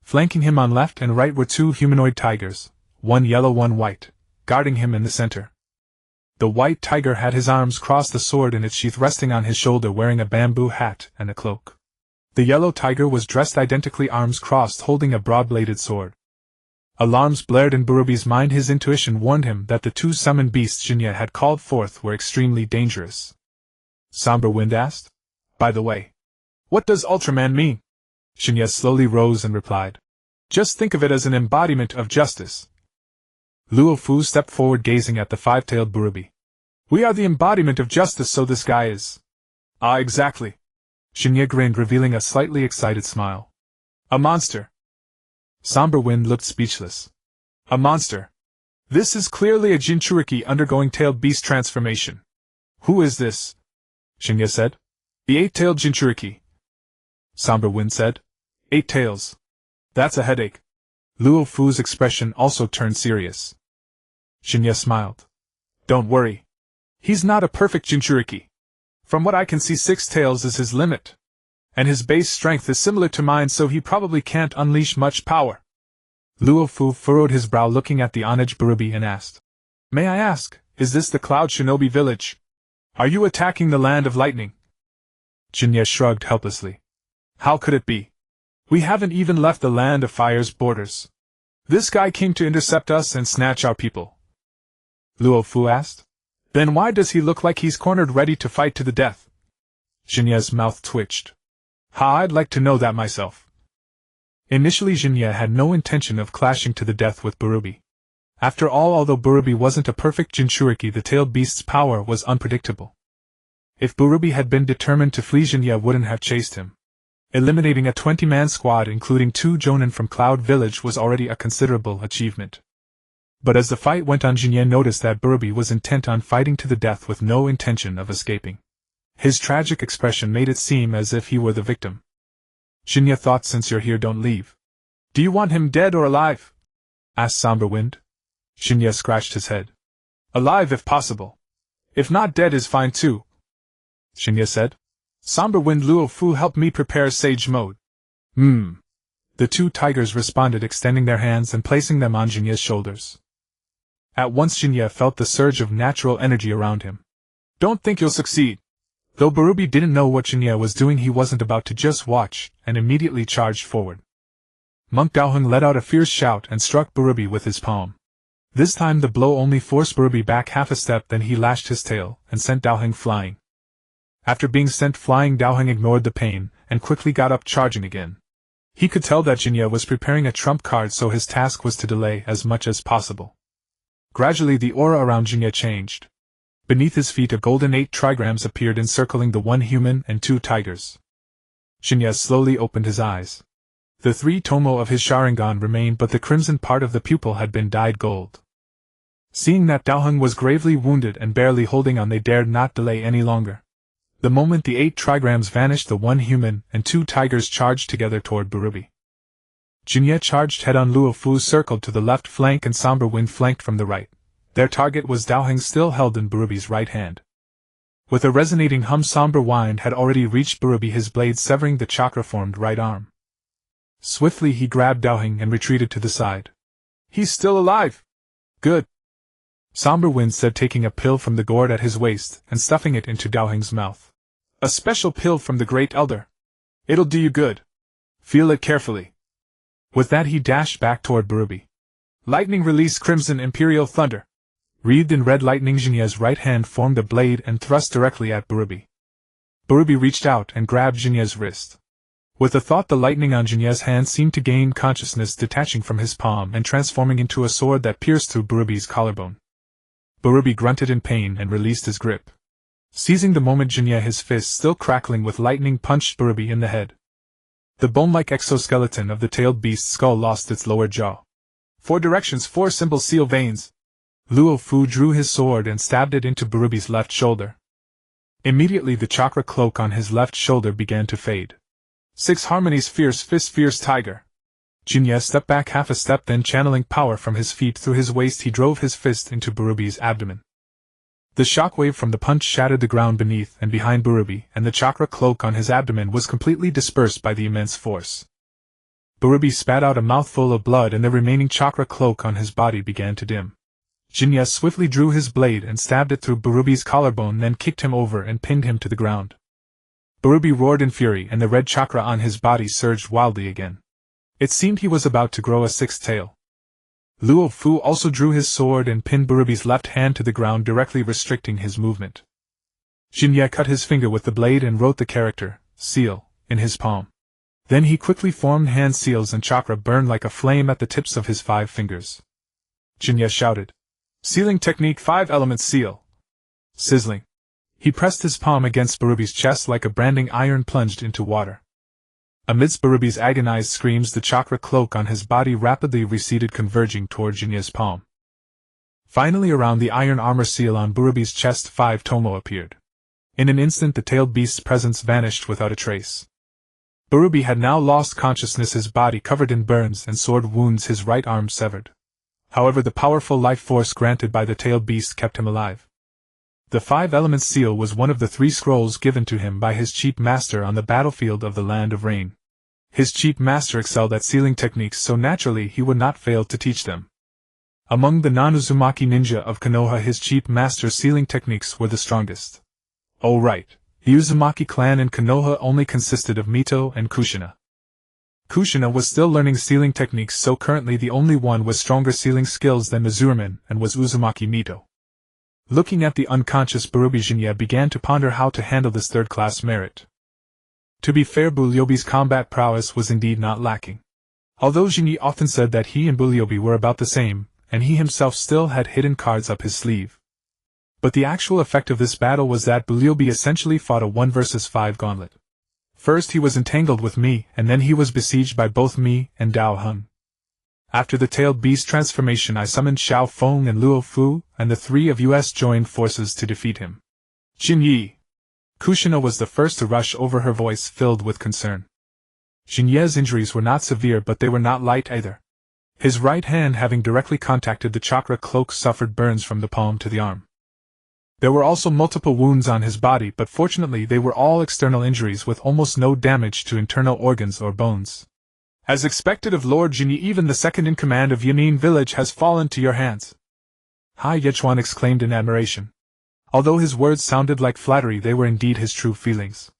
Flanking him on left and right were 2 humanoid tigers, one yellow, one white, guarding him in the center. The white tiger had his arms crossed, the sword in its sheath resting on his shoulder, wearing a bamboo hat and a cloak. The yellow tiger was dressed identically, arms crossed, holding a broad-bladed sword. Alarms blared in Burubi's mind. His intuition warned him that the 2 summoned beasts Shinya had called forth were extremely dangerous. Somber Wind asked, "By the way, what does Ultraman mean?" Shinya slowly rose and replied, "Just think of it as an embodiment of justice." Luo Fu stepped forward, gazing at the 5-tailed Burubi. "We are the embodiment of justice, so this guy is." "Ah, exactly." Shinya grinned, revealing a slightly excited smile. "A monster." Somber Wind looked speechless. "A monster? This is clearly a Jinchuriki undergoing tailed beast transformation." "Who is this?" Shinya said. "The 8-tailed Jinchuriki." Somber Wind said. 8 tails. That's a headache." Luo Fu's expression also turned serious. Shinya smiled. "Don't worry. He's not a perfect Jinchuriki. From what I can see, 6 tails is his limit. And his base strength is similar to mine, so he probably can't unleash much power." Luo Fu furrowed his brow, looking at the Onage Burubi, and asked, "May I ask, is this the Cloud Shinobi village? Are you attacking the Land of Lightning?" Shinya shrugged helplessly. "How could it be? We haven't even left the Land of Fire's borders. This guy came to intercept us and snatch our people." Luo Fu asked. "Then why does he look like he's cornered, ready to fight to the death?" Shinya's mouth twitched. "I'd like to know that myself." Initially, Shinya had no intention of clashing to the death with Burubi. After all, although Burubi wasn't a perfect Jinchuriki, the tailed beast's power was unpredictable. If Burubi had been determined to flee, Shinya wouldn't have chased him. Eliminating a 20-man squad, including 2 Jonin from Cloud Village, was already a considerable achievement. But as the fight went on, Shinya noticed that Burubi was intent on fighting to the death with no intention of escaping. His tragic expression made it seem as if he were the victim. Shinya thought, "Since you're here, don't leave." "Do you want him dead or alive?" asked Somber Wind. Shinya scratched his head. "Alive if possible. If not, dead is fine too," Shinya said. "Somber Wind, Luo Fu helped me prepare Sage Mode." The 2 tigers responded, extending their hands and placing them on Shinya's shoulders. At once Shinya felt the surge of natural energy around him. "Don't think you'll succeed." Though Burubi didn't know what Shinya was doing, he wasn't about to just watch, and immediately charged forward. Monk Daoheng let out a fierce shout and struck Burubi with his palm. This time the blow only forced Burubi back half a step, then he lashed his tail and sent Daoheng flying. After being sent flying, Daoheng ignored the pain and quickly got up, charging again. He could tell that Shin'ya was preparing a trump card, so his task was to delay as much as possible. Gradually the aura around Shin'ya changed. Beneath his feet a golden 8 trigrams appeared, encircling the 1 human and 2 tigers. Shin'ya slowly opened his eyes. The 3-tomoe of his Sharingan remained, but the crimson part of the pupil had been dyed gold. Seeing that Daoheng was gravely wounded and barely holding on, they dared not delay any longer. The moment the 8 trigrams vanished, the 1 human and 2 tigers charged together toward Burubi. Shin'ya charged head-on. Luo Fu circled to the left flank and Somber Wind flanked from the right. Their target was Daoheng, still held in Burubi's right hand. With a resonating hum, Somber Wind had already reached Burubi, his blade severing the chakra-formed right arm. Swiftly he grabbed Daoheng and retreated to the side. "He's still alive! Good!" Somber Wind said, taking a pill from the gourd at his waist and stuffing it into Daoheng's mouth. "A special pill from the Great Elder. It'll do you good. Feel it carefully." With that he dashed back toward Burubi. "Lightning release Crimson Imperial Thunder." Wreathed in red lightning, Shin'ya's right hand formed a blade and thrust directly at Burubi. Burubi reached out and grabbed Shin'ya's wrist. With a thought, the lightning on Shin'ya's hand seemed to gain consciousness, detaching from his palm and transforming into a sword that pierced through Burubi's collarbone. Burubi grunted in pain and released his grip. Seizing the moment, Shin'ya, his fist still crackling with lightning, punched Burubi in the head. The bone-like exoskeleton of the tailed beast's skull lost its lower jaw. 4 directions, 4 simple seal veins. Luo Fu drew his sword and stabbed it into Burubi's left shoulder. Immediately the chakra cloak on his left shoulder began to fade. 6 harmonies, fierce fist, fierce tiger. Shin'ya stepped back half a step, then channeling power from his feet through his waist, he drove his fist into Burubi's abdomen. The shockwave from the punch shattered the ground beneath and behind Burubi, and the chakra cloak on his abdomen was completely dispersed by the immense force. Burubi spat out a mouthful of blood and the remaining chakra cloak on his body began to dim. Shin'ya swiftly drew his blade and stabbed it through Burubi's collarbone, then kicked him over and pinned him to the ground. Burubi roared in fury and the red chakra on his body surged wildly again. It seemed he was about to grow a 6th tail. Luo Fu also drew his sword and pinned Burubi's left hand to the ground, directly restricting his movement. Shin'ya cut his finger with the blade and wrote the character, seal, in his palm. Then he quickly formed hand seals and chakra burned like a flame at the tips of his 5 fingers. Shin'ya shouted, "Sealing technique 5 elements seal." Sizzling. He pressed his palm against Burubi's chest like a branding iron plunged into water. Amidst Burubi's agonized screams, the chakra cloak on his body rapidly receded, converging toward Shin'ya's palm. Finally, around the iron armor seal on Burubi's chest, 5-tomoe appeared. In an instant the tailed beast's presence vanished without a trace. Burubi had now lost consciousness, his body covered in burns and sword wounds, his right arm severed. However, the powerful life force granted by the tailed beast kept him alive. The 5 elements seal was one of the 3 scrolls given to him by his chief master on the battlefield of the Land of Rain. His chief master excelled at sealing techniques, so naturally he would not fail to teach them. Among the non-Uzumaki ninja of Konoha, his chief master's sealing techniques were the strongest. Oh right, the Uzumaki clan in Konoha only consisted of Mito and Kushina. Kushina was still learning sealing techniques, so currently the only one with stronger sealing skills than Mizuramen and was Uzumaki Mito. Looking at the unconscious Burubi, Shin'ya began to ponder how to handle this third-class merit. To be fair, Bulyobi's combat prowess was indeed not lacking. Although Shin'ya often said that he and Bulyobi were about the same, and he himself still had hidden cards up his sleeve. But the actual effect of this battle was that Bulyobi essentially fought a 1 versus 5 gauntlet. First he was entangled with me, and then he was besieged by both me and Dao Hun. After the tailed beast transformation, I summoned Xiao Feng and Luo Fu, and the 3 of us joined forces to defeat him. Shin'yi! Kushina was the first to rush over, her voice filled with concern. Shin'ya's injuries were not severe, but they were not light either. His right hand, having directly contacted the chakra cloak, suffered burns from the palm to the arm. There were also multiple wounds on his body, but fortunately they were all external injuries with almost no damage to internal organs or bones. As expected of Lord Shin'ya, even the second in command of Yanin village has fallen to your hands. Hai Yechuan exclaimed in admiration. Although his words sounded like flattery, they were indeed his true feelings.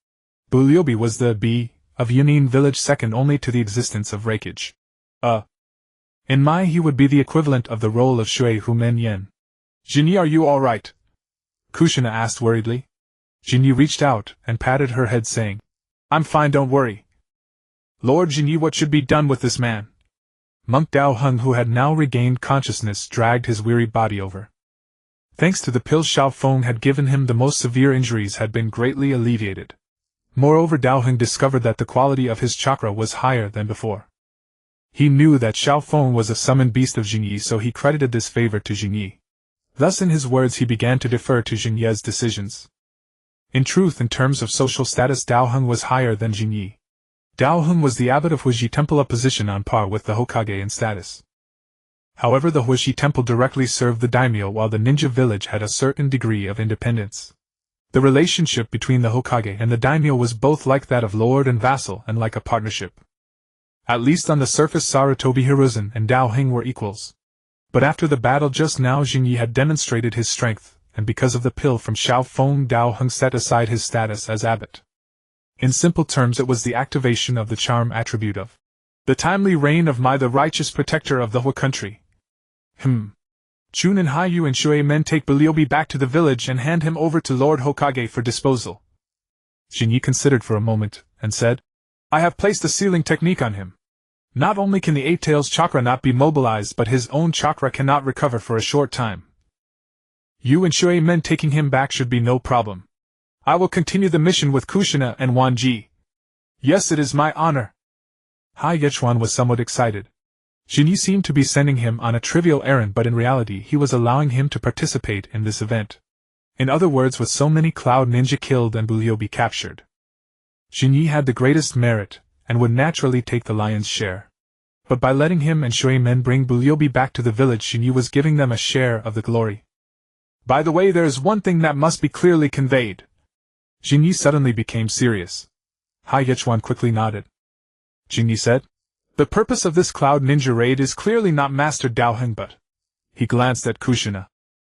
Bulyobi was the B of Yanin village, second only to the existence of Raikage. In Mai he would be the equivalent of the role of Shui Hu Men Yen. Jinyi, are you alright? Kushina asked worriedly. Jinyi reached out and patted her head saying, I'm fine, don't worry. Lord Jinyi, what should be done with this man? Monk Dao Hung, who had now regained consciousness, dragged his weary body over. Thanks to the pills Xiao Feng had given him, the most severe injuries had been greatly alleviated. Moreover, Dao Hung discovered that the quality of his chakra was higher than before. He knew that Xiao Feng was a summoned beast of Jinyi, so he credited this favor to Jinyi. Thus in his words he began to defer to Jinyi's decisions. In truth, in terms of social status, Dao Hung was higher than Jinyi. Dao Hung was the abbot of Huiji Temple, a position on par with the Hokage in status. However, the Huiji Temple directly served the daimyo, while the ninja village had a certain degree of independence. The relationship between the Hokage and the daimyo was both like that of lord and vassal and like a partnership. At least on the surface, Sarutobi Hiruzen and Dao Hing were equals. But after the battle just now, Jinyi had demonstrated his strength, and because of the pill from Xiao Feng, Dao Hung set aside his status as abbot. In simple terms, it was the activation of the charm attribute of the timely reign of Mai, the righteous protector of the Hui country. Chunin Haiyu and Shui Men, take Biliobi back to the village and hand him over to Lord Hokage for disposal. Jinyi considered for a moment, and said, I have placed a sealing technique on him. Not only can the Eight Tails chakra not be mobilized, but his own chakra cannot recover for a short time. You and Shui Men taking him back should be no problem. I will continue the mission with Kushina and Wanji. Yes, it is my honor. Hai Yechuan was somewhat excited. Jinyi seemed to be sending him on a trivial errand, but in reality he was allowing him to participate in this event. In other words, with so many Cloud Ninja killed and Buliobi captured, Jinyi had the greatest merit, and would naturally take the lion's share. But by letting him and Shui Men bring Buliobi back to the village, Jinyi was giving them a share of the glory. By the way, there is one thing that must be clearly conveyed. Jinyi suddenly became serious. Hai Yechuan quickly nodded. Jinyi said, the purpose of this Cloud Ninja raid is clearly not Master Dao Heng, but... He glanced at Kushina.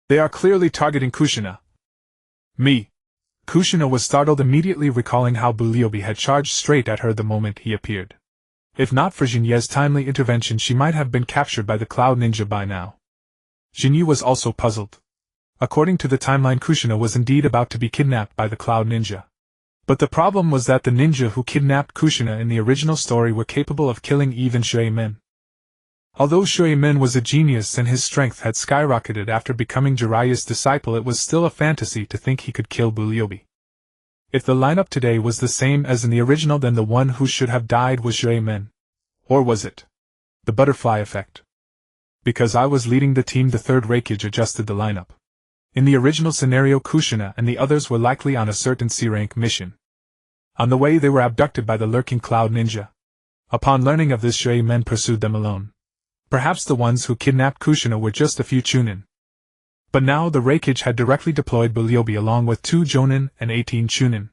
They are clearly targeting Kushina. Me. Kushina was startled, immediately recalling how Buliobi had charged straight at her the moment he appeared. If not for Jinyi's timely intervention, she might have been captured by the Cloud Ninja by now. Jinyi was also puzzled. According to the timeline, Kushina was indeed about to be kidnapped by the Cloud Ninja. But the problem was that the ninja who kidnapped Kushina in the original story were capable of killing even Shui Men. Although Shui Men was a genius and his strength had skyrocketed after becoming Jiraiya's disciple, it was still a fantasy to think he could kill Buliobi. If the lineup today was the same as in the original, then the one who should have died was Shui Men. Or was it the butterfly effect? Because I was leading the team, the third Raikage adjusted the lineup. In the original scenario, Kushina and the others were likely on a certain C-rank mission. On the way, they were abducted by the lurking Cloud Ninja. Upon learning of this, Shui Men pursued them alone. Perhaps the ones who kidnapped Kushina were just a few Chunin. But now the Raikage had directly deployed Buliobi along with 2 Jonin and 18 Chunin.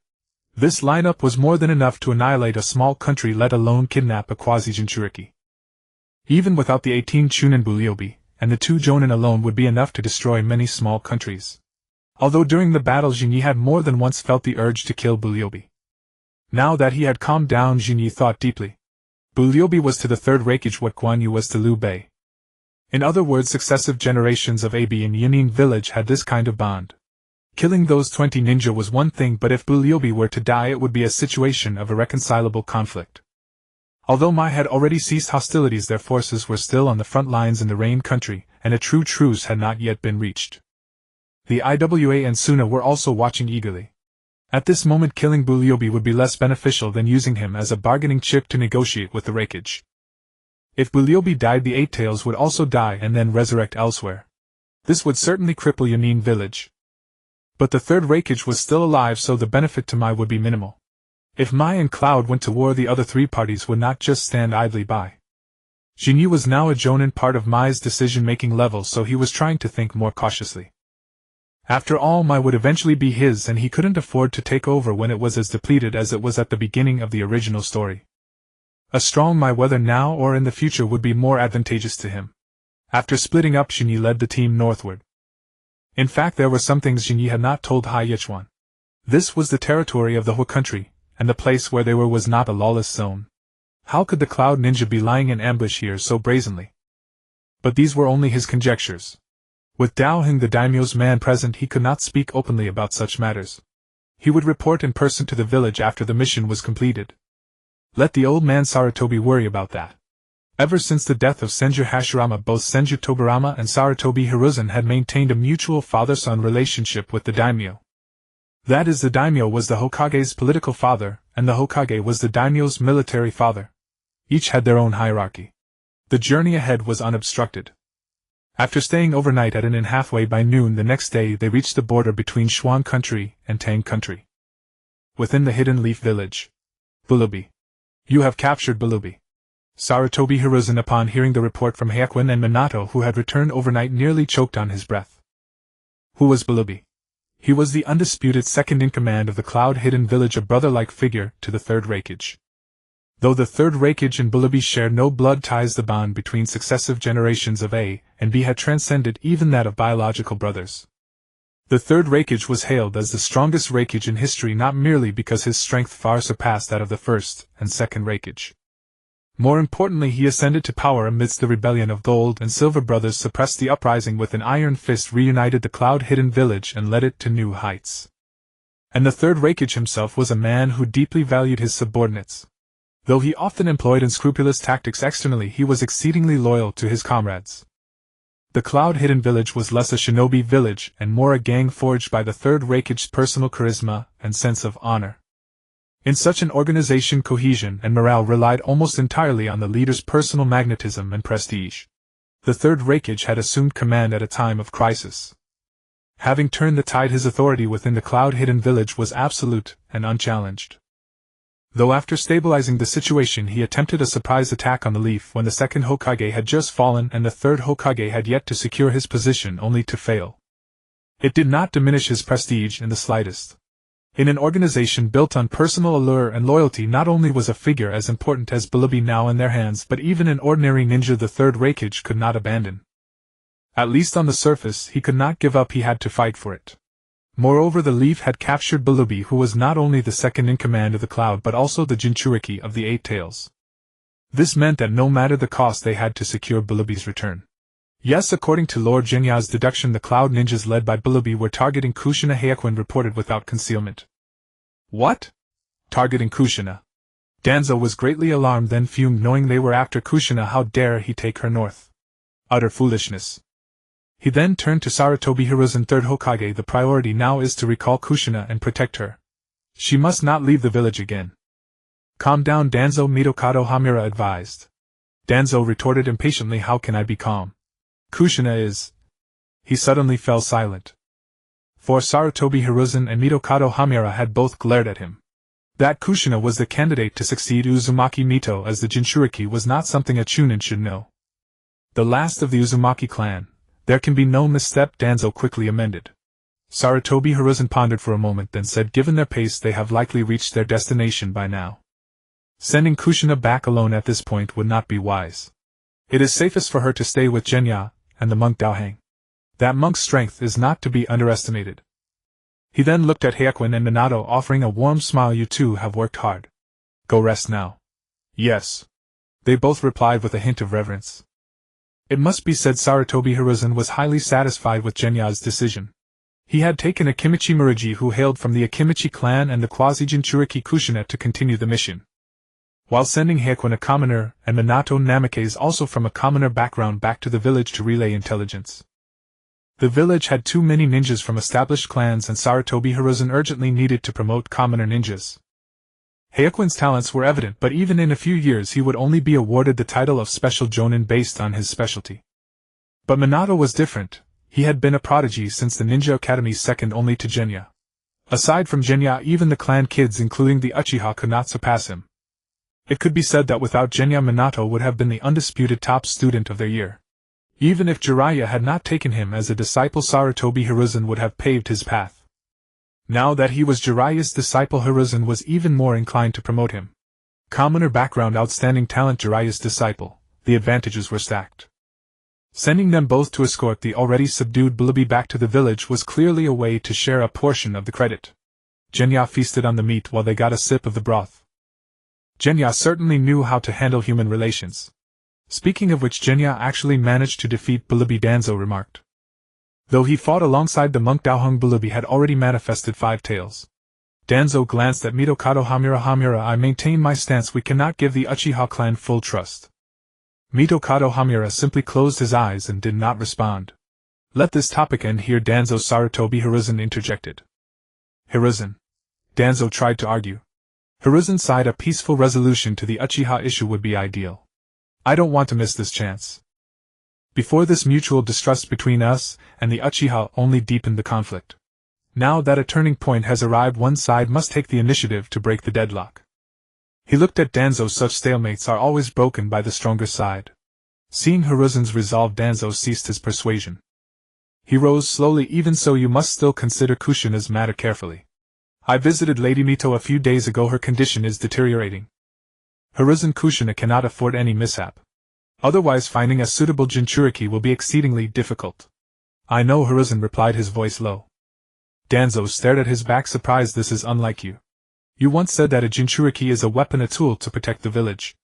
This lineup was more than enough to annihilate a small country, let alone kidnap a quasi-Jinchuriki. Even without the 18 Chunin, Buliobi and the 2 Jonin alone would be enough to destroy many small countries. Although during the battle Jinyi had more than once felt the urge to kill Buliobi. Now that he had calmed down, Jinyi thought deeply. Buliobi was to the third Raikage what Guan Yu was to Liu Bei. In other words, successive generations of AB in Yining village had this kind of bond. Killing those 20 ninja was one thing, but if Buliobi were to die, it would be a situation of irreconcilable conflict. Although Mai had already ceased hostilities, their forces were still on the front lines in the Rain country, and a true truce had not yet been reached. The IWA and Suna were also watching eagerly. At this moment, killing Buliobi would be less beneficial than using him as a bargaining chip to negotiate with the Raikage. If Buliobi died, the Eight Tails would also die and then resurrect elsewhere. This would certainly cripple Yanin village. But the third Raikage was still alive, so the benefit to Mai would be minimal. If Mai and Cloud went to war, the other 3 parties would not just stand idly by. Jinyi was now a Jonin, part of Mai's decision-making level, so he was trying to think more cautiously. After all, Mai would eventually be his, and he couldn't afford to take over when it was as depleted as it was at the beginning of the original story. A strong Mai, whether now or in the future, would be more advantageous to him. After splitting up, Jinyi led the team northward. In fact, there were some things Jinyi had not told Hai Yechuan. This was the territory of the Hui country, and the place where they were was not a lawless zone. How could the Cloud Ninja be lying in ambush here so brazenly? But these were only his conjectures. With Dao Hing the daimyo's man present, he could not speak openly about such matters. He would report in person to the village after the mission was completed. Let the old man Sarutobi worry about that. Ever since the death of Senju Hashirama, both Senju Tobarama and Sarutobi Hiruzen had maintained a mutual father-son relationship with the daimyo. That is, the daimyo was the Hokage's political father, and the Hokage was the daimyo's military father. Each had their own hierarchy. The journey ahead was unobstructed. After staying overnight at an inn halfway, by noon the next day they reached the border between Shuan country and Tang country. Within the hidden leaf village. Bulubi. You have captured Bulubi. Sarutobi Hiruzen, upon hearing the report from Hyakuin and Minato, who had returned overnight, nearly choked on his breath. Who was Bulubi? He was the undisputed second-in-command of the cloud-hidden village, a brother-like figure to the third Hokage. Though the third Hokage and Bulubi shared no blood ties, the bond between successive generations of A and B had transcended even that of biological brothers. The third Hokage was hailed as the strongest Hokage in history, not merely because his strength far surpassed that of the first and second Hokage. More importantly, he ascended to power amidst the rebellion of Gold and Silver brothers, suppressed the uprising with an iron fist, reunited the cloud-hidden village and led it to new heights. And the third Hokage himself was a man who deeply valued his subordinates. Though he often employed unscrupulous tactics externally, he was exceedingly loyal to his comrades. The cloud-hidden village was less a shinobi village and more a gang forged by the third Hokage's personal charisma and sense of honor. In such an organization, cohesion and morale relied almost entirely on the leader's personal magnetism and prestige. The third Hokage had assumed command at a time of crisis. Having turned the tide, his authority within the cloud-hidden village was absolute and unchallenged. Though after stabilizing the situation he attempted a surprise attack on the leaf when the second Hokage had just fallen and the third Hokage had yet to secure his position, only to fail. It did not diminish his prestige in the slightest. In an organization built on personal allure and loyalty, not only was a figure as important as Bulubi now in their hands, but even an ordinary ninja the third Hokage could not abandon. At least on the surface, he could not give up, he had to fight for it. Moreover, the leaf had captured Bulubi, who was not only the second in command of the cloud but also the Jinchuriki of the Eight Tails. This meant that no matter the cost, they had to secure Bulubi's return. Yes, according to Lord Jinya's deduction, the cloud ninjas led by Bulubi were targeting Kushina, Hyakuin reported without concealment. What? Targeting Kushina? Danzo was greatly alarmed, then fumed, knowing they were after Kushina. How dare he take her north? Utter foolishness. He then turned to Sarutobi Hiruzen, third Hokage. The priority now is to recall Kushina and protect her. She must not leave the village again. Calm down, Danzo, Mitokado Homura advised. Danzo retorted impatiently, how can I be calm? Kushina is... He suddenly fell silent. For Sarutobi Hiruzen and Mitokado Homura had both glared at him. That Kushina was the candidate to succeed Uzumaki Mito as the Jinchuriki was not something a Chunin should know. The last of the Uzumaki clan. There can be no misstep, Danzo quickly amended. Sarutobi Hiruzen pondered for a moment, then said, given their pace they have likely reached their destination by now. Sending Kushina back alone at this point would not be wise. It is safest for her to stay with Genya and the monk Daohang. That monk's strength is not to be underestimated. He then looked at Hyakuin and Minato, offering a warm smile. You two have worked hard. Go rest now. Yes. They both replied with a hint of reverence. It must be said Sarutobi Hiruzen was highly satisfied with Genya's decision. He had taken Akimichi Muruji, who hailed from the Akimichi clan, and the quasi-Jinchuriki Kushina to continue the mission, while sending Hyakuin, a commoner, and Minato Namikaze, also from a commoner background, back to the village to relay intelligence. The village had too many ninjas from established clans, and Sarutobi Hiruzen urgently needed to promote commoner ninjas. Hyakuin's talents were evident, but even in a few years he would only be awarded the title of Special Jonin based on his specialty. But Minato was different. He had been a prodigy since the Ninja Academy, second only to Genya. Aside from Genya, even the clan kids, including the Uchiha, could not surpass him. It could be said that without Genya, Minato would have been the undisputed top student of their year. Even if Jiraiya had not taken him as a disciple, Sarutobi Hiruzen would have paved his path. Now that he was Jiraiya's disciple, Hiruzen was even more inclined to promote him. Commoner background, outstanding talent, Jiraiya's disciple. The advantages were stacked. Sending them both to escort the already subdued Bulubi back to the village was clearly a way to share a portion of the credit. Genya feasted on the meat while they got a sip of the broth. Genya certainly knew how to handle human relations. Speaking of which, Shin'ya actually managed to defeat Bulubi, Danzo remarked. Though he fought alongside the monk Daohung, Bulubi had already manifested 5 tails. Danzo glanced at Mitokado Homura. I maintain my stance, we cannot give the Uchiha clan full trust. Mitokado Homura simply closed his eyes and did not respond. Let this topic end here, Danzo. Sarutobi Hiruzen interjected. Hiruzen. Danzo tried to argue. Hiruzen sighed. A peaceful resolution to the Uchiha issue would be ideal. I don't want to miss this chance. Before this, mutual distrust between us and the Uchiha only deepened the conflict. Now that a turning point has arrived, one side must take the initiative to break the deadlock. He looked at Danzo. Such stalemates are always broken by the stronger side. Seeing Hiruzen's resolve, Danzo ceased his persuasion. He rose slowly. Even so, you must still consider Kushina's matter carefully. I visited Lady Mito a few days ago. Her condition is deteriorating. Hiruzen, Kushina cannot afford any mishap. Otherwise, finding a suitable Jinchuriki will be exceedingly difficult. I know, Hiruzen replied, his voice low. Danzo stared at his back, surprised. This is unlike you. You once said that a Jinchuriki is a weapon, a tool to protect the village.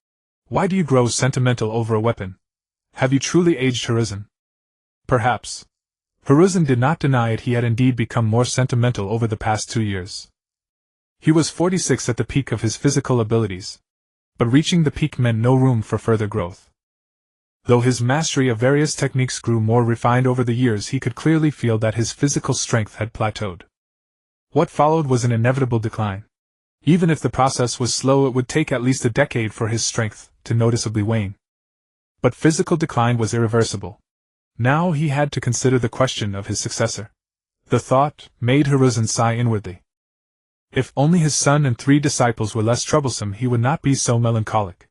Why do you grow sentimental over a weapon? Have you truly aged, Hiruzen? Perhaps. Hiruzen did not deny it. He had indeed become more sentimental over the past 2 years. He was 46 at the peak of his physical abilities. But reaching the peak meant no room for further growth. Though his mastery of various techniques grew more refined over the years, he could clearly feel that his physical strength had plateaued. What followed was an inevitable decline. Even if the process was slow, it would take at least a decade for his strength to noticeably wane. But physical decline was irreversible. Now he had to consider the question of his successor. The thought made Hiruzen sigh inwardly. If only his son and 3 disciples were less troublesome, he would not be so melancholic.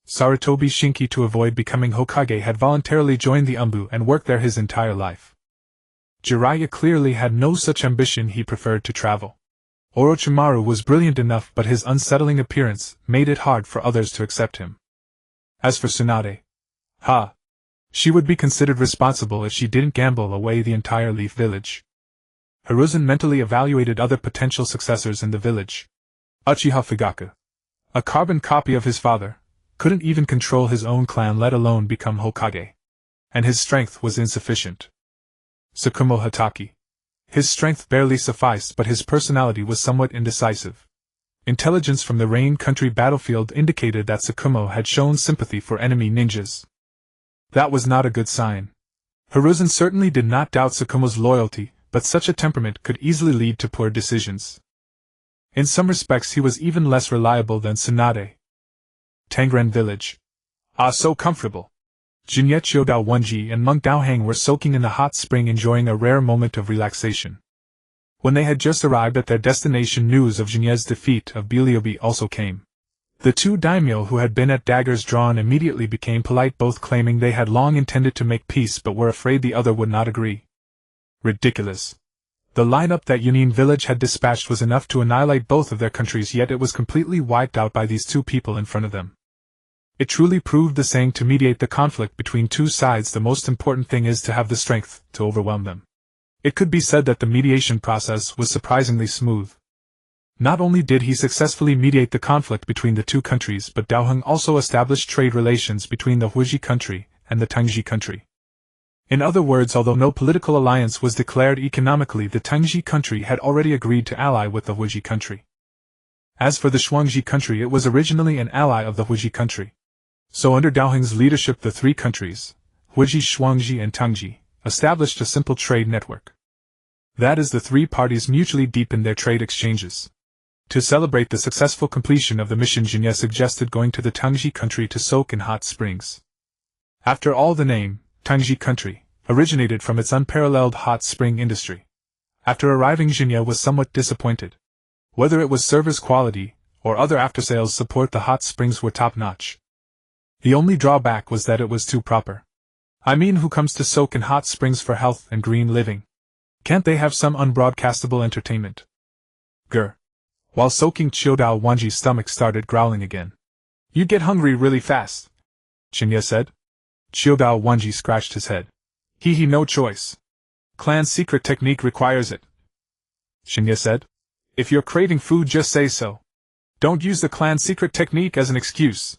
Sarutobi Shinki, to avoid becoming Hokage, had voluntarily joined the Umbu and worked there his entire life. Jiraiya clearly had no such ambition. He preferred to travel. Orochimaru was brilliant enough, but his unsettling appearance made it hard for others to accept him. As for Tsunade, she would be considered responsible if she didn't gamble away the entire Leaf Village. Hiruzen mentally evaluated other potential successors in the village. Uchiha Fugaku, a carbon copy of his father, couldn't even control his own clan, let alone become Hokage. And his strength was insufficient. Tsukumo Hatake. His strength barely sufficed, but his personality was somewhat indecisive. Intelligence from the Rain Country battlefield indicated that Tsukumo had shown sympathy for enemy ninjas. That was not a good sign. Hiruzen certainly did not doubt Tsukumo's loyalty, but such a temperament could easily lead to poor decisions. In some respects he was even less reliable than Tsunade. Tangren Village. So comfortable. Jinyechyo Daowenji and Monk Daohang were soaking in the hot spring, enjoying a rare moment of relaxation. When they had just arrived at their destination, news of Jinye's defeat of Biliobi also came. The 2 daimyo who had been at daggers drawn immediately became polite, both claiming they had long intended to make peace but were afraid the other would not agree. Ridiculous. The lineup that Yunin village had dispatched was enough to annihilate both of their countries, yet it was completely wiped out by these 2 people in front of them. It truly proved the saying, to mediate the conflict between 2 sides, the most important thing is to have the strength to overwhelm them. It could be said that the mediation process was surprisingly smooth. Not only did he successfully mediate the conflict between the 2 countries, but Daoheng also established trade relations between the Huiji country and the Tangji country. In other words, although no political alliance was declared, economically the Tangji country had already agreed to ally with the Huiji country. As for the Shuangji country, it was originally an ally of the Huiji country. So under Daoheng's leadership, the 3 countries, Huiji, Shuangji and Tangji, established a simple trade network. That is, the 3 parties mutually deepened their trade exchanges. To celebrate the successful completion of the mission, Jinya suggested going to the Tangji country to soak in hot springs. After all, the name, Tangji country, originated from its unparalleled hot spring industry. After arriving, Jinya was somewhat disappointed. Whether it was service quality or other after-sales support, the hot springs were top-notch. The only drawback was that it was too proper. I mean, who comes to soak in hot springs for health and green living? Can't they have some unbroadcastable entertainment? Grr. While soaking, Chiodao Wanji's stomach started growling again. You get hungry really fast, Shinya said. Chiodao Wanji scratched his head. He no choice. Clan secret technique requires it, Shinya said. If you're craving food, just say so. Don't use the clan secret technique as an excuse.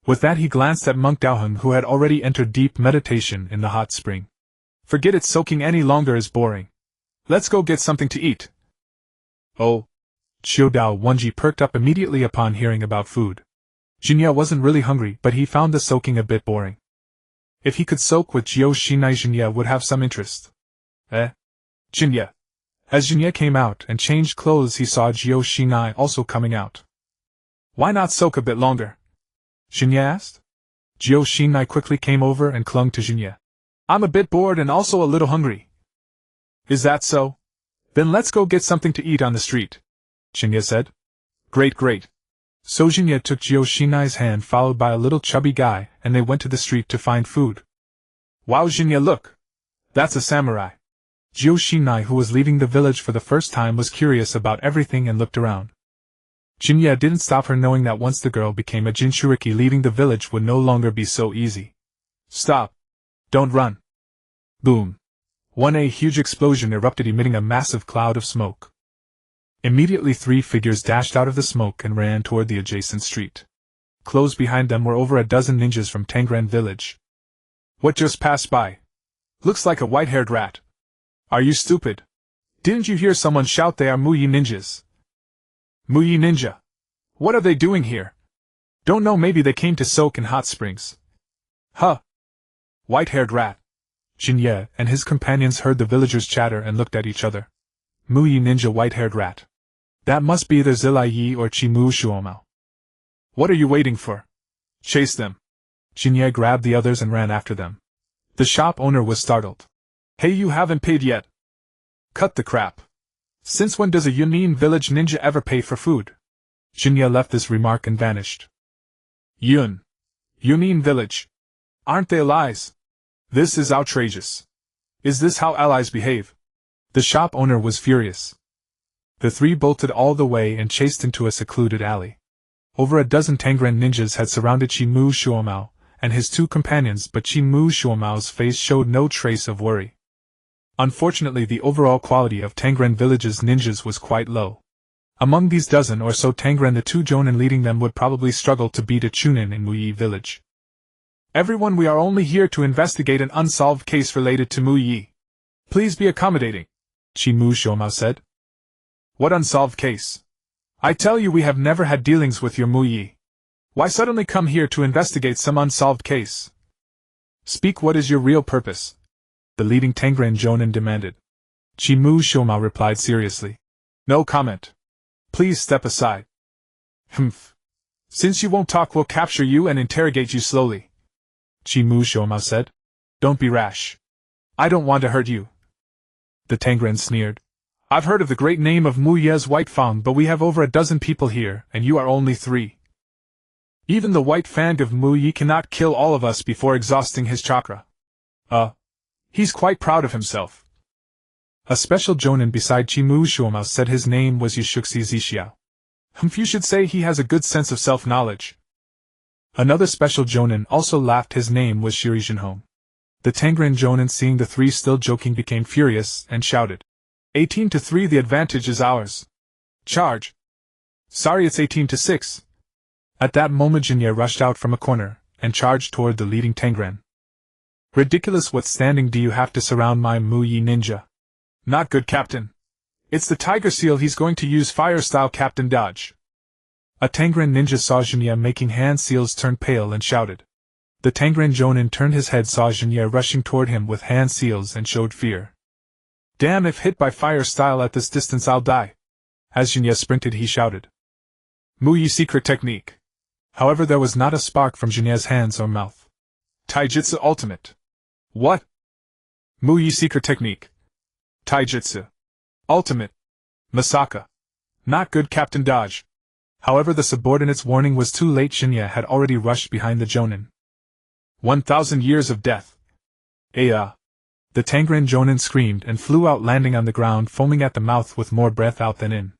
With that he glanced at Monk Daoheng, who had already entered deep meditation in the hot spring. Forget it, soaking any longer is boring. Let's go get something to eat. Oh. Xiao Dao Wenji perked up immediately upon hearing about food. Shin'ya wasn't really hungry, but he found the soaking a bit boring. If he could soak with Uchiha Shin'ya, Shin'ya would have some interest. Shin'ya. As Shin'ya came out and changed clothes, he saw Uchiha Shin'ya also coming out. Why not soak a bit longer? Shin'ya asked. Uchiha Shin'ya quickly came over and clung to Shin'ya. I'm a bit bored and also a little hungry. Is that so? Then let's go get something to eat on the street, Shin'ya said. Great. So Shin'ya took Uchiha Shin'ya's hand, followed by a little chubby guy, and they went to the street to find food. Wow, Shin'ya, look! That's a samurai. Uchiha Shin'ya, who was leaving the village for the first time, was curious about everything and looked around. Shin'ya didn't stop her, knowing that once the girl became a Jinchuriki, leaving the village would no longer be so easy. Stop! Don't run! Boom! A huge explosion erupted, emitting a massive cloud of smoke. Immediately 3 figures dashed out of the smoke and ran toward the adjacent street. Close behind them were over a dozen ninjas from Tangren village. What just passed by? Looks like a white-haired rat. Are you stupid? Didn't you hear someone shout they are Muyi ninjas? Muyi ninja? What are they doing here? Don't know, maybe they came to soak in hot springs. Huh. White-haired rat. Shin'ya and his companions heard the villagers chatter and looked at each other. Muyi ninja, white-haired rat. That must be either Zilai Yi or Chimu Shuomao. What are you waiting for? Chase them. Shin'ya grabbed the others and ran after them. The shop owner was startled. Hey, you haven't paid yet. Cut the crap. Since when does a Yunin village ninja ever pay for food? Shin'ya left this remark and vanished. Yunin village. Aren't they allies? This is outrageous. Is this how allies behave? The shop owner was furious. The 3 bolted all the way and chased into a secluded alley. Over a dozen Tangren ninjas had surrounded Chimu Shuomao and his 2 companions, but Chimu Shuomao's face showed no trace of worry. Unfortunately, the overall quality of Tangren village's ninjas was quite low. Among these dozen or so Tangren, the 2 jonin leading them would probably struggle to beat a chunin in Muyi village. Everyone, we are only here to investigate an unsolved case related to Muyi. Please be accommodating, Chimu Shuomao said. What unsolved case? I tell you, we have never had dealings with your Muyi. Why suddenly come here to investigate some unsolved case? Speak, what is your real purpose? The leading Tangren jonin demanded. Chimu Shuomao replied seriously. No comment. Please step aside. Humph. Since you won't talk, we'll capture you and interrogate you slowly, Chimu Shuomao said. Don't be rash. I don't want to hurt you. The Tangren sneered. I've heard of the great name of Muyi's White Fang, but we have over a dozen people here, and you are only 3. Even the White Fang of Muyi cannot kill all of us before exhausting his chakra. He's quite proud of himself. A special jonin beside Chimu Shuomao said his name was Yushuxi Zixiao. You should say he has a good sense of self-knowledge. Another special jonin also laughed. His name was Shirijinhome. The Tangren jonin, seeing the 3 still joking, became furious and shouted. 18-3, the advantage is ours. Charge. Sorry, it's 18-6. At that moment Shin'ya rushed out from a corner and charged toward the leading Tangren. Ridiculous, what standing do you have to surround my Muyi ninja? Not good, Captain. It's the Tiger Seal, he's going to use fire style, Captain, dodge. A Tangren ninja saw Shin'ya making hand seals, turned pale and shouted. The Tangren jonin turned his head, saw Shin'ya rushing toward him with hand seals and showed fear. Damn, if hit by fire style at this distance I'll die. As Shin'ya sprinted he shouted. Muyi secret technique. However, there was not a spark from Shin'ya's hands or mouth. Taijutsu ultimate. What? Muyi secret technique. Taijutsu. Ultimate. Masaka. Not good, Captain, dodge. However, the subordinate's warning was too late. Shin'ya had already rushed behind the jonin. 1,000 years of death. Aya. The Tangren jonin screamed and flew out, landing on the ground, foaming at the mouth with more breath out than in.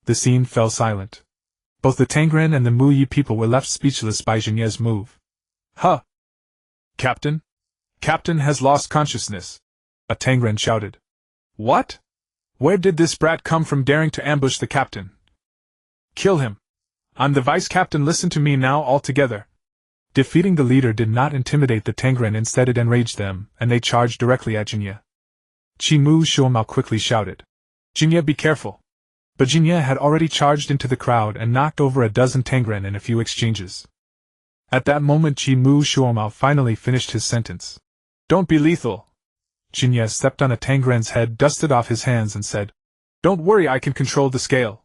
The scene fell silent. Both the Tangren and the Muyi people were left speechless by Shin'ya's move. Huh! Captain? Captain has lost consciousness, a Tangren shouted. What? Where did this brat come from, daring to ambush the captain? Kill him. I'm the vice captain, listen to me now all together. Defeating the leader did not intimidate the Tengen, instead it enraged them, and they charged directly at Shin'ya. Shuomao quickly shouted, "Shin'ya, be careful!" But Shin'ya had already charged into the crowd and knocked over a dozen Tengen in a few exchanges. At that moment Shuomao finally finished his sentence. "Don't be lethal." Shin'ya stepped on a Tengen's head, dusted off his hands and said, "Don't worry, I can control the scale."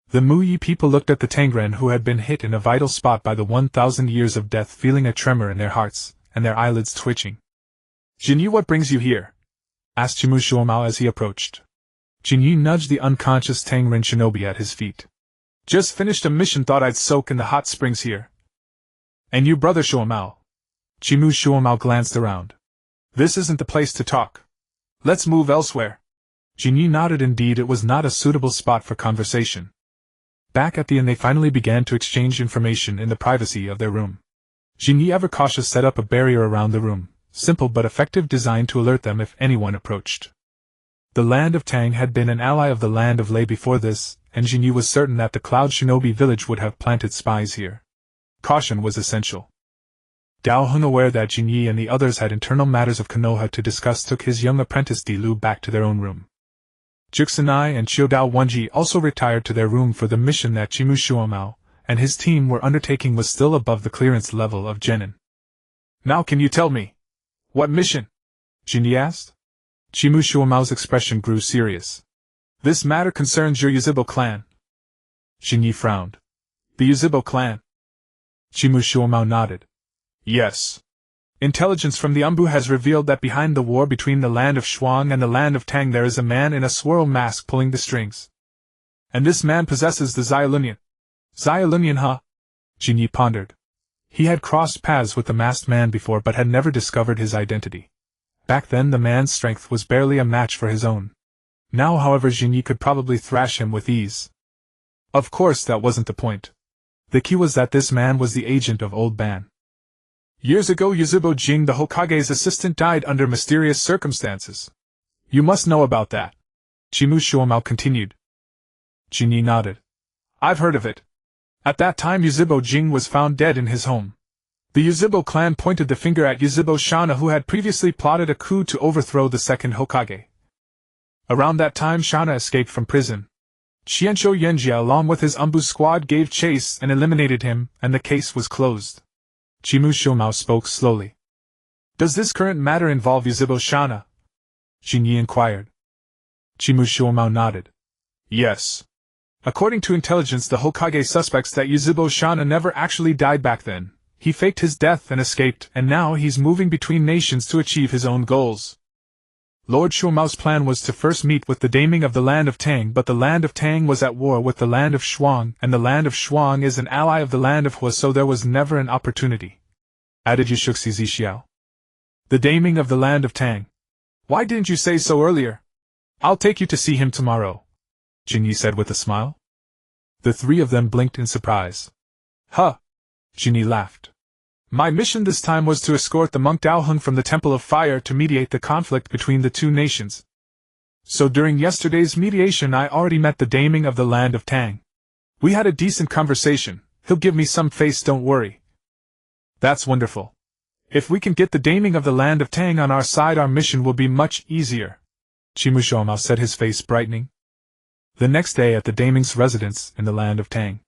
The Muyi people looked at the Tengen who had been hit in a vital spot by the 1,000 years of death, feeling a tremor in their hearts, and their eyelids twitching. "Jinyu, what brings you here?" asked Shuomao as he approached. Jinyu nudged the unconscious Tengen shinobi at his feet. "Just finished a mission, thought I'd soak in the hot springs here." "And you, brother Shuomao?" Shuomao glanced around. "This isn't the place to talk. Let's move elsewhere." Jinyu nodded. Indeed, it was not a suitable spot for conversation. Back at the inn, they finally began to exchange information in the privacy of their room. Jinyu, ever cautious, set up a barrier around the room, simple but effective, designed to alert them if anyone approached. The land of Tang had been an ally of the land of Lei before this, and Jinyu was certain that the Cloud Shinobi village would have planted spies here. Caution was essential. Dao Heng, aware that Jinyu and the others had internal matters of Konoha to discuss, took his young apprentice Dilu back to their own room. Juxinai and Chiodao Wenji also retired to their room, for the mission that Shuomao and his team were undertaking was still above the clearance level of Genin. "Now can you tell me? What mission?" Jinyu asked. Shuomao's expression grew serious. "This matter concerns your Yuzhibo clan." Jinyu frowned. "The Yuzhibo clan?" Shuomao nodded. "Yes. Intelligence from the Umbu has revealed that behind the war between the land of Shuang and the land of Tang there is a man in a swirl mask pulling the strings. And this man possesses the Xiaolunian." "Xiaolunian, huh?" Jinyu pondered. He had crossed paths with the masked man before, but had never discovered his identity. Back then the man's strength was barely a match for his own. Now, however, Jinyu could probably thrash him with ease. Of course, that wasn't the point. The key was that this man was the agent of Old Ban. "Years ago, Yuzhibo Jing, the Hokage's assistant, died under mysterious circumstances. You must know about that," Shuomao continued. Jinyu nodded. "I've heard of it. At that time, Yuzhibo Jing was found dead in his home. The Yuzhibo clan pointed the finger at Yuzhibo Shana, who had previously plotted a coup to overthrow the second Hokage. Around that time, Shana escaped from prison. Xianzhou Yanjia, along with his Umbu squad, gave chase and eliminated him, and the case was closed." Shuomao spoke slowly. "Does this current matter involve Yuzhibo Shana?" Jinyu inquired. Shuomao nodded. "Yes. According to intelligence, the Hokage suspects that Yuzhibo Shana never actually died back then. He faked his death and escaped, and now he's moving between nations to achieve his own goals. Lord Shuomao's plan was to first meet with the daiming of the land of Tang, but the land of Tang was at war with the land of Shuang, and the land of Shuang is an ally of the land of Hua, so there was never an opportunity," added Yushuxi Zixiao. "The daiming of the land of Tang. Why didn't you say so earlier? I'll take you to see him tomorrow," Jinyu said with a smile. The three of them blinked in surprise. "Huh!" Jinyu laughed. "My mission this time was to escort the monk Dao Heng from the Temple of Fire to mediate the conflict between the two nations. So during yesterday's mediation I already met the daiming of the land of Tang. We had a decent conversation. He'll give me some face, don't worry." "That's wonderful. If we can get the daiming of the land of Tang on our side, our mission will be much easier," Shuomao said, his face brightening. The next day at the daiming's residence in the land of Tang.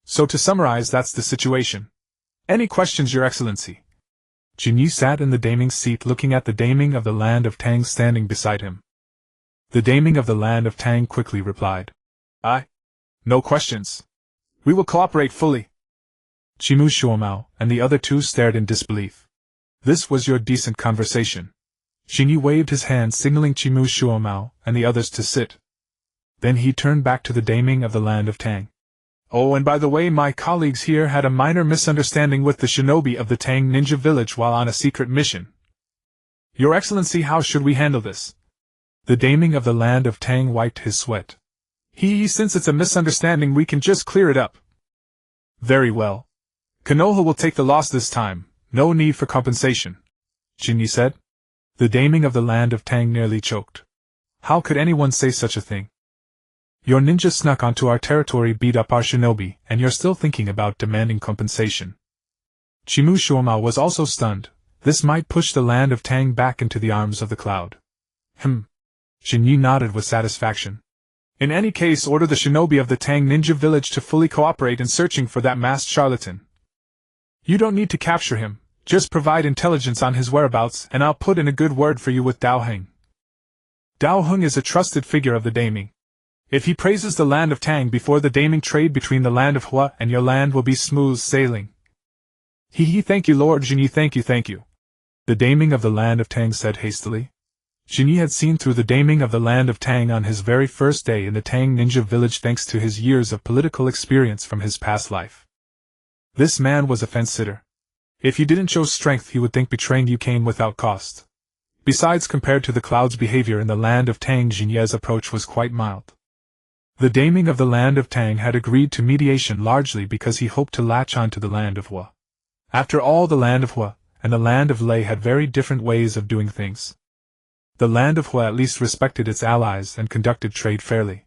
"So to summarize, that's the situation. Any questions, Your Excellency?" Jinyu sat in the daiming's seat, looking at the daiming of the land of Tang standing beside him. The daiming of the land of Tang quickly replied, "No questions. We will cooperate fully." Shuomao and the other two stared in disbelief. "This was your decent conversation." Jinyu waved his hand, signaling Shuomao and the others to sit. Then he turned back to the daiming of the land of Tang. "Oh, and by the way, my colleagues here had a minor misunderstanding with the shinobi of the Tang ninja village while on a secret mission. Your Excellency, how should we handle this?" The daiming of the land of Tang wiped his sweat. Since it's a misunderstanding, we can just clear it up." "Very well. Konoha will take the loss this time, no need for compensation," Jinyu said. The daiming of the land of Tang nearly choked. How could anyone say such a thing? "Your ninja snuck onto our territory, beat up our shinobi, and you're still thinking about demanding compensation?" Chimu Shuoma was also stunned. This might push the land of Tang back into the arms of the cloud. Shin'ya nodded with satisfaction. In any case, order the shinobi of the Tang ninja village to fully cooperate in searching for that masked charlatan. You don't need to capture him, just provide intelligence on his whereabouts and I'll put in a good word for you with Dao Heng. Dao Heng is a trusted figure of the Daming. If he praises the land of Tang before the Daming trade between the land of Hua and your land will be smooth sailing. Thank you Lord Shin'ya, thank you. The Daming of the land of Tang said hastily. Shin'ya had seen through the Daming of the land of Tang on his very first day in the Tang ninja village thanks to his years of political experience from his past life. This man was a fence-sitter. If he didn't show strength he would think betraying you came without cost. Besides, compared to the cloud's behavior in the land of Tang, Shin'ya's approach was quite mild. The Daming of the land of Tang had agreed to mediation largely because he hoped to latch on to the land of Hua. After all, the land of Hua and the land of Lei had very different ways of doing things. The land of Hua at least respected its allies and conducted trade fairly.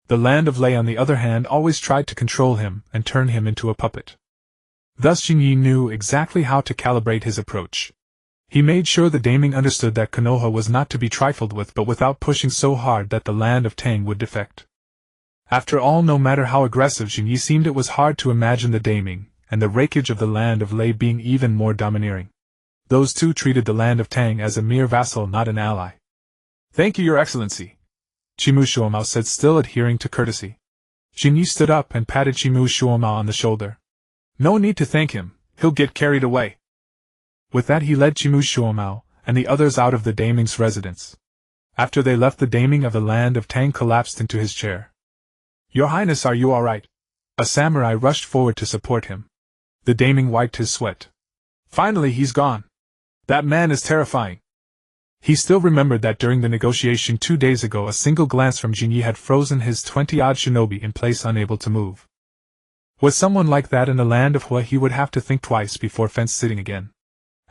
The land of Lei, on the other hand, always tried to control him and turn him into a puppet. Thus Shin'ya knew exactly how to calibrate his approach. He made sure the Daming understood that Konoha was not to be trifled with, but without pushing so hard that the land of Tang would defect. After all, no matter how aggressive Shin'ya seemed, it was hard to imagine the Daming and the Raikage of the land of Lei being even more domineering. Those two treated the land of Tang as a mere vassal, not an ally. Thank you, Your Excellency, Chimu Shuoma said, still adhering to courtesy. Shin'ya stood up and patted Chimu Shuoma on the shoulder. No need to thank him, he'll get carried away. With that he led Chimu Shuoma and the others out of the Daming's residence. After they left, the Daming of the land of Tang collapsed into his chair. Your Highness, are you all right? A samurai rushed forward to support him. The Daming wiped his sweat. Finally, he's gone. That man is terrifying. He still remembered that during the negotiation 2 days ago a single glance from Shin'ya had frozen his 20-odd shinobi in place, unable to move. With someone like that in the land of Hua, he would have to think twice before fence-sitting again.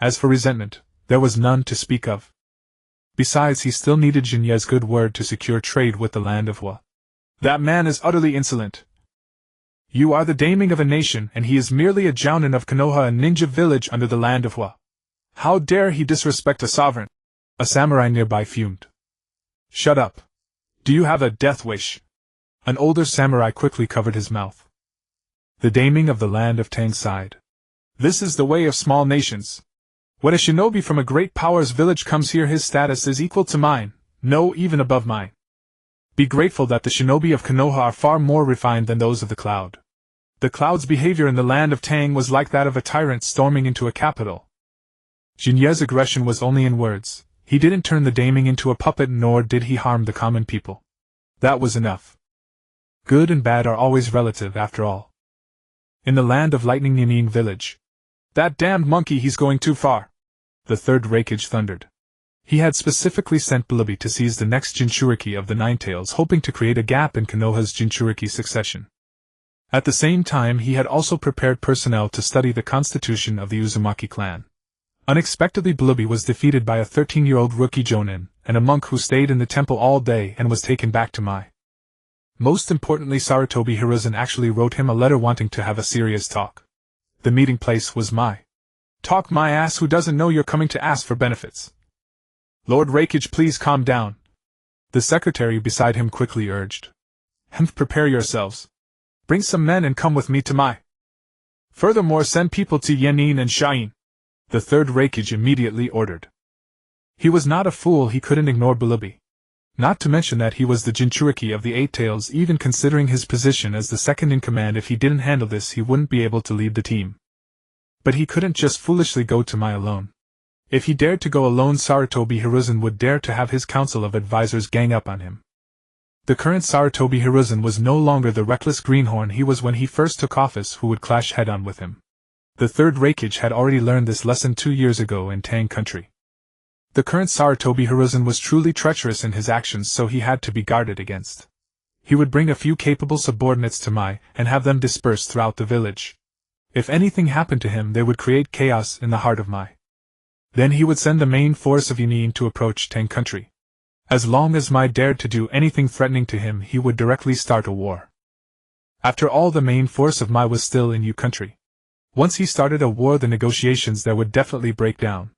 As for resentment, there was none to speak of. Besides, he still needed Shin'ya's good word to secure trade with the land of Hua. That man is utterly insolent. You are the Daming of a nation, and he is merely a jounin of Konoha, a ninja village under the land of Hua. How dare he disrespect a sovereign? A samurai nearby fumed. Shut up. Do you have a death wish? An older samurai quickly covered his mouth. The Daming of the land of Tang sighed. This is the way of small nations. When a shinobi from a great power's village comes here, his status is equal to mine, no, even above mine. Be grateful that the shinobi of Konoha are far more refined than those of the cloud. The cloud's behavior in the land of Tang was like that of a tyrant storming into a capital. Shin'ya's aggression was only in words. He didn't turn the Daming into a puppet, nor did he harm the common people. That was enough. Good and bad are always relative, after all. In the land of Lightning Nining village. That damned monkey, he's going too far. The third Raikage thundered. He had specifically sent Bulubi to seize the next Jinchuriki of the Ninetales, hoping to create a gap in Konoha's Jinchuriki succession. At the same time, he had also prepared personnel to study the constitution of the Uzumaki clan. Unexpectedly, Bulubi was defeated by a 13-year-old rookie jonin, and a monk who stayed in the temple all day and was taken back to Mai. Most importantly, Sarutobi Hiruzen actually wrote him a letter wanting to have a serious talk. The meeting place was Mai. Talk, my ass, who doesn't know you're coming to ask for benefits? Lord Raikage, please calm down. The secretary beside him quickly urged. Prepare yourselves. Bring some men and come with me to Mai. Furthermore, send people to Yenin and Shain. The third Raikage immediately ordered. He was not a fool, he couldn't ignore Bulubi. Not to mention that he was the Jinchuriki of the Eight Tails, even considering his position as the second in command. If he didn't handle this, he wouldn't be able to lead the team. But he couldn't just foolishly go to Mai alone. If he dared to go alone, Sarutobi Hiruzen would dare to have his council of advisors gang up on him. The current Sarutobi Hiruzen was no longer the reckless greenhorn he was when he first took office, who would clash head-on with him. The third Raikage had already learned this lesson 2 years ago in Tang country. The current Sarutobi Hiruzen was truly treacherous in his actions, so he had to be guarded against. He would bring a few capable subordinates to Mai and have them dispersed throughout the village. If anything happened to him, they would create chaos in the heart of Mai. Then he would send the main force of Yunin to approach Tang country. As long as Mai dared to do anything threatening to him, he would directly start a war. After all, the main force of Mai was still in Yu country. Once he started a war, the negotiations there would definitely break down.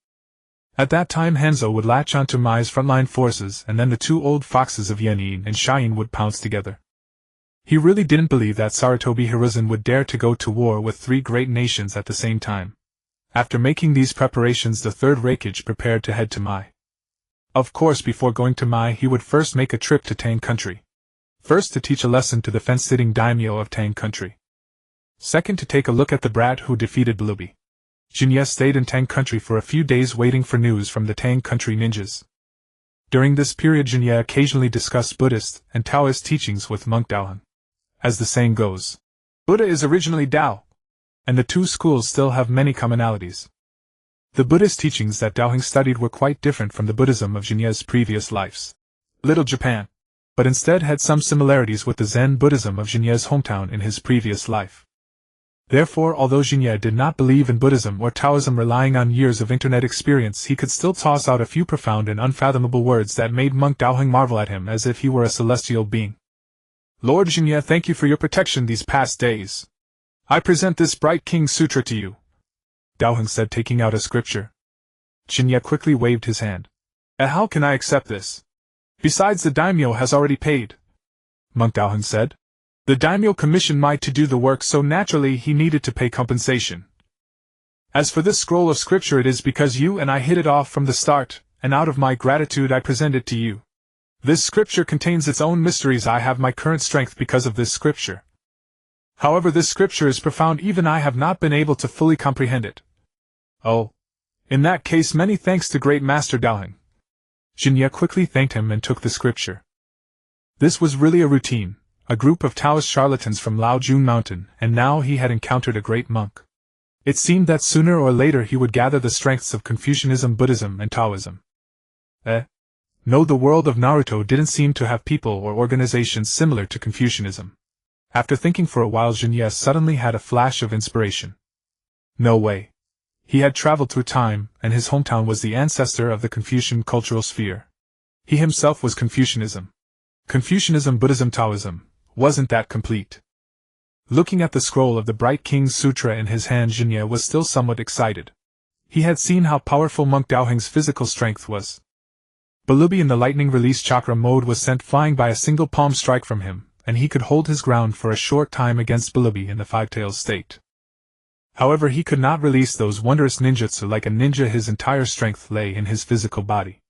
At that time Hanzo would latch onto Mai's frontline forces, and then the two old foxes of Yenin and Shayin would pounce together. He really didn't believe that Sarutobi Hiruzen would dare to go to war with three great nations at the same time. After making these preparations, the third Raikage prepared to head to Mai. Of course, before going to Mai, he would first make a trip to Tang Country. First, to teach a lesson to the fence-sitting daimyo of Tang Country. Second, to take a look at the brat who defeated Blueby. Shin'ya stayed in Tang Country for a few days waiting for news from the Tang Country ninjas. During this period, Shin'ya occasionally discussed Buddhist and Taoist teachings with monk Daoheng. As the saying goes, Buddha is originally Tao, and the two schools still have many commonalities. The Buddhist teachings that Daoheng studied were quite different from the Buddhism of Shin'ya's previous lives, Little Japan, but instead had some similarities with the Zen Buddhism of Shin'ya's hometown in his previous life. Therefore, although Shin'ya did not believe in Buddhism or Taoism relying on years of internet experience, he could still toss out a few profound and unfathomable words that made monk Daoheng marvel at him as if he were a celestial being. Lord Shin'ya, thank you for your protection these past days. I present this Bright King Sutra to you, Daoheng said, taking out a scripture. Shin'ya quickly waved his hand. How can I accept this? Besides, the daimyo has already paid, monk Daoheng said. The daimyo commissioned Mai to do the work, so naturally he needed to pay compensation. As for this scroll of scripture, it is because you and I hit it off from the start, and out of my gratitude I present it to you. This scripture contains its own mysteries. I have my current strength because of this scripture. However, this scripture is profound, even I have not been able to fully comprehend it. Oh. In that case, many thanks to great Master Daoheng. Shin'ya quickly thanked him and took the scripture. This was really a routine. A group of Taoist charlatans from Laojun Mountain, and now he had encountered a great monk. It seemed that sooner or later he would gather the strengths of Confucianism, Buddhism, and Taoism. No, the world of Naruto didn't seem to have people or organizations similar to Confucianism. After thinking for a while, Shin'ya suddenly had a flash of inspiration. No way. He had traveled through time, and his hometown was the ancestor of the Confucian cultural sphere. He himself was Confucianism. Confucianism, Buddhism, Taoism. Wasn't that complete? Looking at the scroll of the Bright King's Sutra in his hand, Shin'ya was still somewhat excited. He had seen how powerful monk Daoheng's physical strength was. Blueby in the lightning release chakra mode was sent flying by a single palm strike from him, and he could hold his ground for a short time against Blueby in the five-tails state. However, he could not release those wondrous ninjutsu like a ninja. His entire strength lay in his physical body.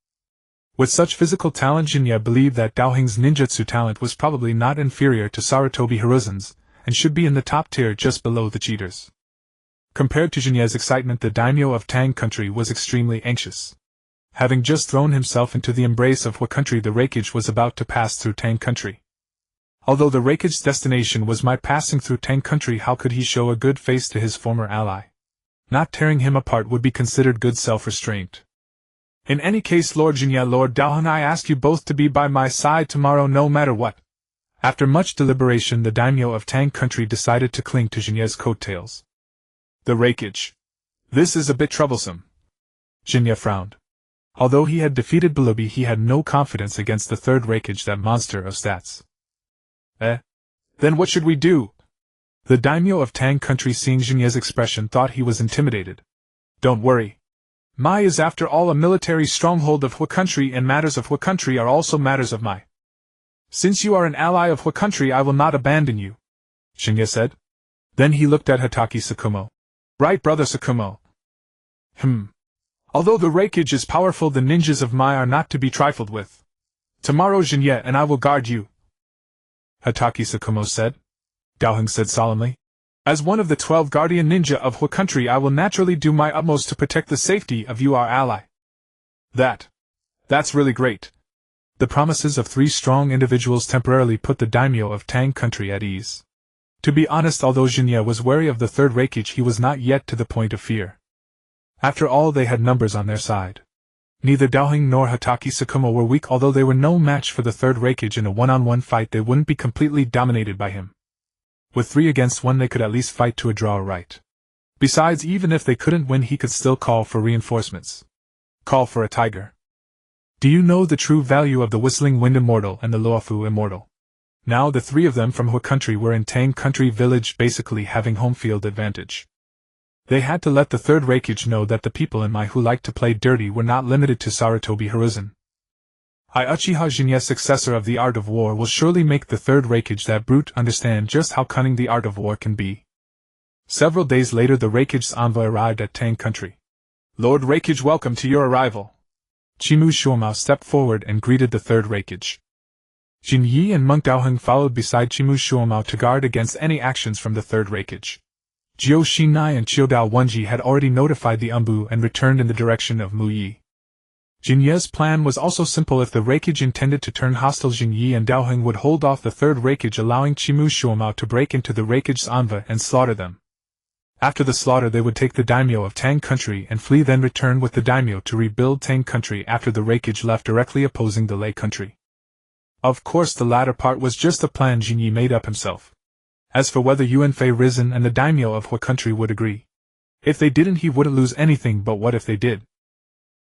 With such physical talent, Shin'ya believed that Daoheng's ninjutsu talent was probably not inferior to Sarutobi Hiruzen's, and should be in the top tier just below the cheaters. Compared to Shin'ya's excitement, the daimyo of Tang Country was extremely anxious. Having just thrown himself into the embrace of Hua Country, the Raikage was about to pass through Tang Country. Although the Raikage's destination was Mai, passing through Tang Country, how could he show a good face to his former ally? Not tearing him apart would be considered good self-restraint. In any case, Lord Shin'ya, Lord Daoheng, I ask you both to be by my side tomorrow no matter what. After much deliberation, the daimyo of Tang Country decided to cling to Shin'ya's coattails. The Raikage. This is a bit troublesome. Shin'ya frowned. Although he had defeated Blueby, he had no confidence against the third Raikage, that monster of stats. Then what should we do? The daimyo of Tang Country, seeing Shin'ya's expression, thought he was intimidated. Don't worry. Mai is after all a military stronghold of Hua Country, and matters of Hua Country are also matters of Mai. Since you are an ally of Hua Country, I will not abandon you, Shin'ya said. Then he looked at Hatake Tsukumo. Right, brother Tsukumo. Although the Raikage is powerful, the ninjas of Mai are not to be trifled with. Tomorrow, Shin'ya and I will guard you, Hatake Tsukumo said. Daoheng said solemnly. As one of the 12 guardian ninja of Hua Country, I will naturally do my utmost to protect the safety of you, our ally. That's really great. The promises of 3 strong individuals temporarily put the daimyo of Tang Country at ease. To be honest, although Shin'ya was wary of the third Raikage, he was not yet to the point of fear. After all, they had numbers on their side. Neither Daoheng nor Hatake Tsukumo were weak. Although they were no match for the third Raikage in a one-on-one fight, they wouldn't be completely dominated by him. With 3 against 1, they could at least fight to a draw, right? Besides, even if they couldn't win, he could still call for reinforcements. Call for a tiger. Do you know the true value of the Whistling Wind Immortal and the Luofu Immortal? Now the 3 of them from Hua Country were in Tang Country village, basically having home field advantage. They had to let the third Raikage know that the people in Mai who liked to play dirty were not limited to Sarutobi Hiruzen. Uchiha Shin'ya, successor of the art of war, will surely make the third Raikage, that brute, understand just how cunning the art of war can be. Several days later, the Raikage's envoy arrived at Tang Country. Lord Raikage, welcome to your arrival. Chimu Shuomao stepped forward and greeted the third Raikage. Jin Yi and Monk Daoheng followed beside Chimu Shuomao to guard against any actions from the third Raikage. Jiu Xinai and Chiodao Wenji had already notified the Umbu and returned in the direction of Mu Yi. Jin Ye's plan was also simple. If the Raikage intended to turn hostile, Jin Yi and Daoheng would hold off the third Raikage, allowing Chimu Shuomao to break into the Raikage's envoy and slaughter them. After the slaughter, they would take the daimyo of Tang Country and flee, then return with the daimyo to rebuild Tang Country after the Raikage left, directly opposing the Lei Country. Of course, the latter part was just a plan Jin Yi made up himself. As for whether Yuan Fei Risen and the daimyo of Hua Country would agree, if they didn't, he wouldn't lose anything, but what if they did?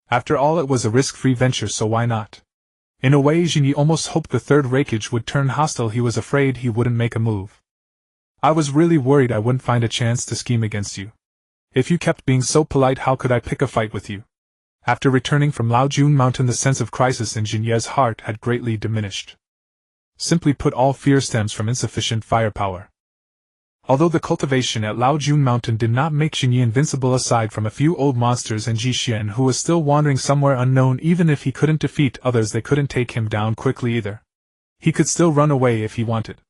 After all, it was a risk-free venture, so why not? In a way, Jin Yi almost hoped the third Raikage would turn hostile. He was afraid he wouldn't make a move. I was really worried I wouldn't find a chance to scheme against you. If you kept being so polite, how could I pick a fight with you? After returning from Laojun Mountain, the sense of crisis in Jin Ye's heart had greatly diminished. Simply put, all fear stems from insufficient firepower. Although the cultivation at Laojun Mountain did not make Jin Yi invincible, aside from a few old monsters and Ji Xian, who was still wandering somewhere unknown, even if he couldn't defeat others, they couldn't take him down quickly either. He could still run away if he wanted.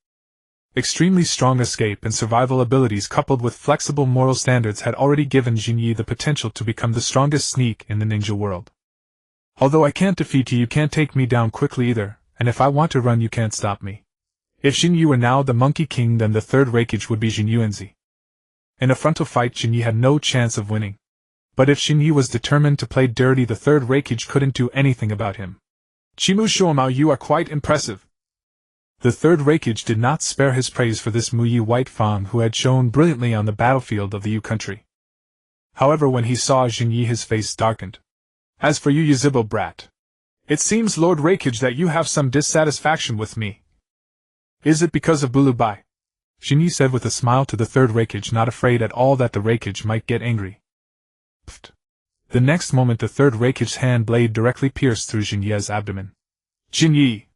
Extremely strong escape and survival abilities coupled with flexible moral standards had already given Jin Yi the potential to become the strongest sneak in the ninja world. Although I can't defeat you, you can't take me down quickly either, and if I want to run, you can't stop me. If Jin Yi were now the Monkey King, then the third Raikage would be Jin Yuanzi. In a frontal fight, Jin Yi had no chance of winning. But if Jin Yi was determined to play dirty, the third Raikage couldn't do anything about him. Chimu Shuomao, you are quite impressive. The third Raikage did not spare his praise for this Mu Yi White Fang, who had shone brilliantly on the battlefield of the Yu country. However, when he saw Jin Yi, his face darkened. As for you, Yuzhibo brat, it seems, Lord Raikage, that you have some dissatisfaction with me. Is it because of Bulubai? Jin Yi said with a smile to the third Raikage, not afraid at all that the Raikage might get angry. Pfft. The next moment, the third Raikage's hand blade directly pierced through Jin Ye's abdomen. Jin Yi!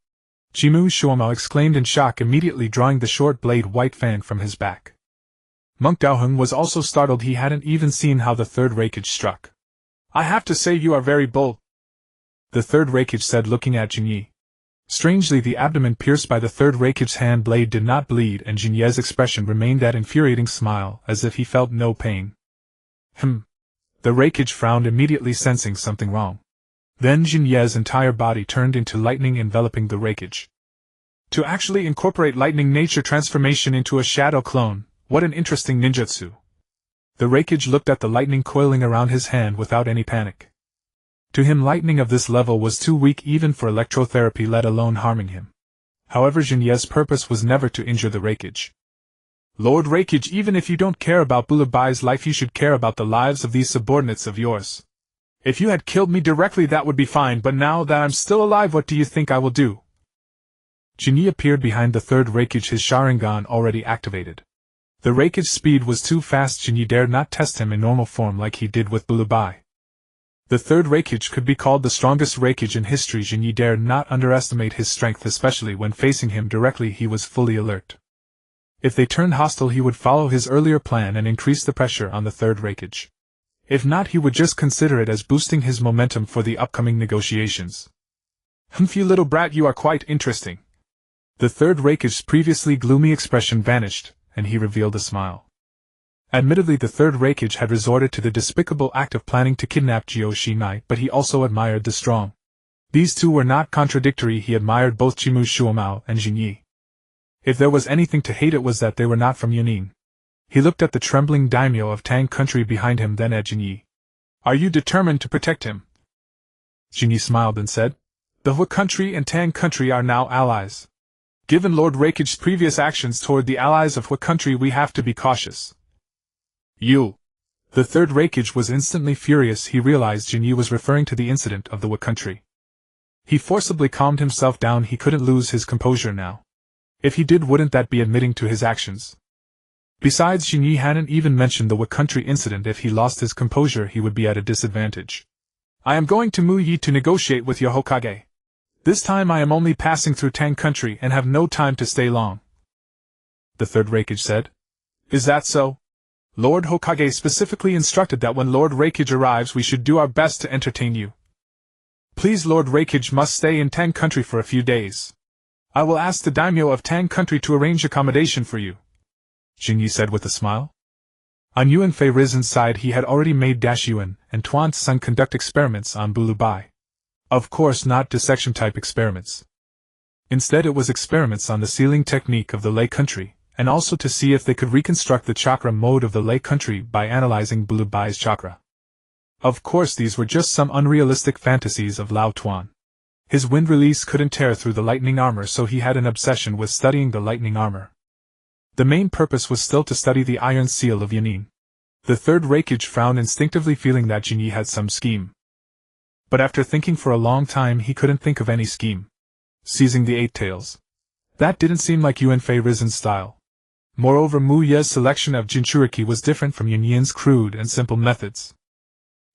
Chimu Shuomao exclaimed in shock, immediately drawing the short blade white fang from his back. Monk Daoheng was also startled. He hadn't even seen how the third Raikage struck. I have to say, you are very bold, the third Raikage said, looking at Jin Yi. Strangely, the abdomen pierced by the third Raikage's hand blade did not bleed, and Jin Ye's expression remained that infuriating smile, as if he felt no pain. The Raikage frowned, immediately sensing something wrong. Then Jin Ye's entire body turned into lightning, enveloping the Raikage. To actually incorporate lightning nature transformation into a shadow clone, what an interesting ninjutsu. The Raikage looked at the lightning coiling around his hand without any panic. To him, lightning of this level was too weak even for electrotherapy, let alone harming him. However, Jin Ye's purpose was never to injure the Raikage. Lord Raikage, even if you don't care about Bulabai's life, you should care about the lives of these subordinates of yours. If you had killed me directly, that would be fine, but now that I'm still alive, what do you think I will do? Jin Yi appeared behind the third Raikage, his Sharingan already activated. The Raikage's speed was too fast. Jin Yi dared not test him in normal form like he did with Bulubai. The third Raikage could be called the strongest Raikage in history. Jin Yi dared not underestimate his strength, especially when facing him directly. He was fully alert. If they turned hostile, he would follow his earlier plan and increase the pressure on the third Raikage. If not, he would just consider it as boosting his momentum for the upcoming negotiations. You little brat, you are quite interesting. The third Raikage's previously gloomy expression vanished, and he revealed a smile. Admittedly, the third Raikage had resorted to the despicable act of planning to kidnap Jiu Xinai, but he also admired the strong. These two were not contradictory. He admired both Chimu Shuomao and Jin Yi. If there was anything to hate, it was that they were not from Yunin. He looked at the trembling daimyo of Tang Country behind him, then at Jin Yi. Are you determined to protect him? Jin Yi smiled and said, The Hua Country and Tang Country are now allies. Given Lord Raikage's previous actions toward the allies of Hua Country, we have to be cautious. You! The third Raikage was instantly furious. He realized Jin Yi was referring to the incident of the Hua Country. He forcibly calmed himself down. He couldn't lose his composure now. If he did, wouldn't that be admitting to his actions? Besides, Shin'ya hadn't even mentioned the country incident. If he lost his composure, he would be at a disadvantage. I am going to Muyi to negotiate with your Hokage. This time I am only passing through Tang country and have no time to stay long. The third Raikage said. Is that so? Lord Hokage specifically instructed that when Lord Raikage arrives we should do our best to entertain you. Please, Lord Raikage must stay in Tang country for a few days. I will ask the daimyo of Tang country to arrange accommodation for you, Shin'ya said with a smile. On Yuan Fei Rizen's side, he had already made Dash Yuan and Tuan's son conduct experiments on Bulu Bai. Of course, not dissection-type experiments. Instead, it was experiments on the sealing technique of the Lei country, and also to see if they could reconstruct the chakra mode of the Lei country by analyzing Bulu Bai's chakra. Of course, these were just some unrealistic fantasies of Lao Tuan. His wind release couldn't tear through the lightning armor, so he had an obsession with studying the lightning armor. The main purpose was still to study the iron seal of Yanin. The third Raikage frowned, instinctively feeling that Shin'ya had some scheme. But after thinking for a long time, he couldn't think of any scheme. Seizing the eight tails. That didn't seem like Yuan Fei Rizen's style. Moreover, Mu Ye's selection of Jinchuriki was different from Yan Yin's crude and simple methods.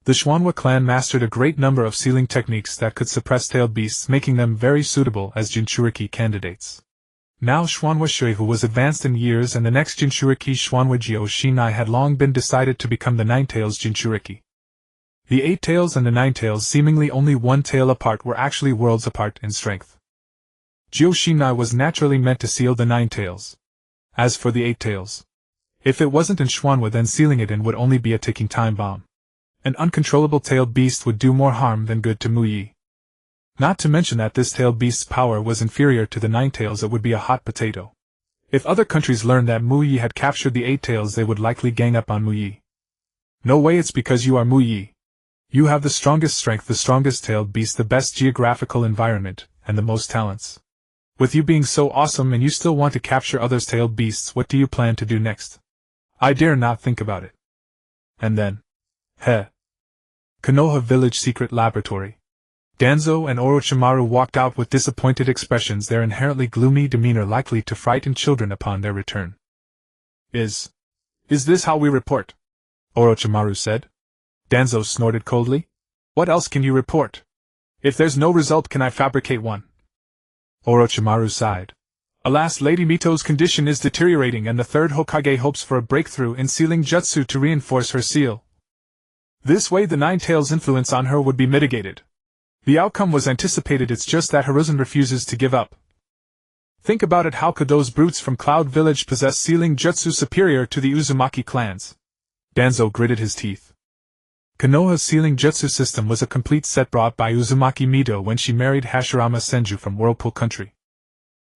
The Xuanhua clan mastered a great number of sealing techniques that could suppress tailed beasts, making them very suitable as Jinchuriki candidates. Now Xuanhua Shuihu was advanced in years, and the next Jinchuriki, Xuanhua Jiao Shinai, had long been decided to become the Nine-Tails Jinchuriki. The Eight Tails and the Nine Tails, seemingly only one tail apart, were actually worlds apart in strength. Jiao Shinai was naturally meant to seal the Nine Tails. As for the Eight Tails, if it wasn't in Xuanhua, then sealing it in would only be a ticking time bomb. An uncontrollable tailed beast would do more harm than good to Mu Yi. Not to mention that this tailed beast's power was inferior to the Nine Tails. It would be a hot potato. If other countries learned that Mu Yi had captured the Eight Tails, they would likely gang up on Mu Yi. No way, it's because you are Mu Yi. You have the strongest strength, the strongest tailed beast, the best geographical environment, and the most talents. With you being so awesome and you still want to capture others' tailed beasts, what do you plan to do next? I dare not think about it. And then. Konoha Village Secret Laboratory. Danzo and Orochimaru walked out with disappointed expressions, their inherently gloomy demeanor likely to frighten children upon their return. Is this how we report? Orochimaru said. Danzo snorted coldly. What else can you report? If there's no result, can I fabricate one? Orochimaru sighed. Alas, Lady Mito's condition is deteriorating, and the third Hokage hopes for a breakthrough in sealing jutsu to reinforce her seal. This way the Nine Tails' influence on her would be mitigated. The outcome was anticipated, it's just that Hiruzen refuses to give up. Think about it, how could those brutes from Cloud Village possess sealing jutsu superior to the Uzumaki clans? Danzo gritted his teeth. Konoha's sealing jutsu system was a complete set brought by Uzumaki Mito when she married Hashirama Senju from Whirlpool Country.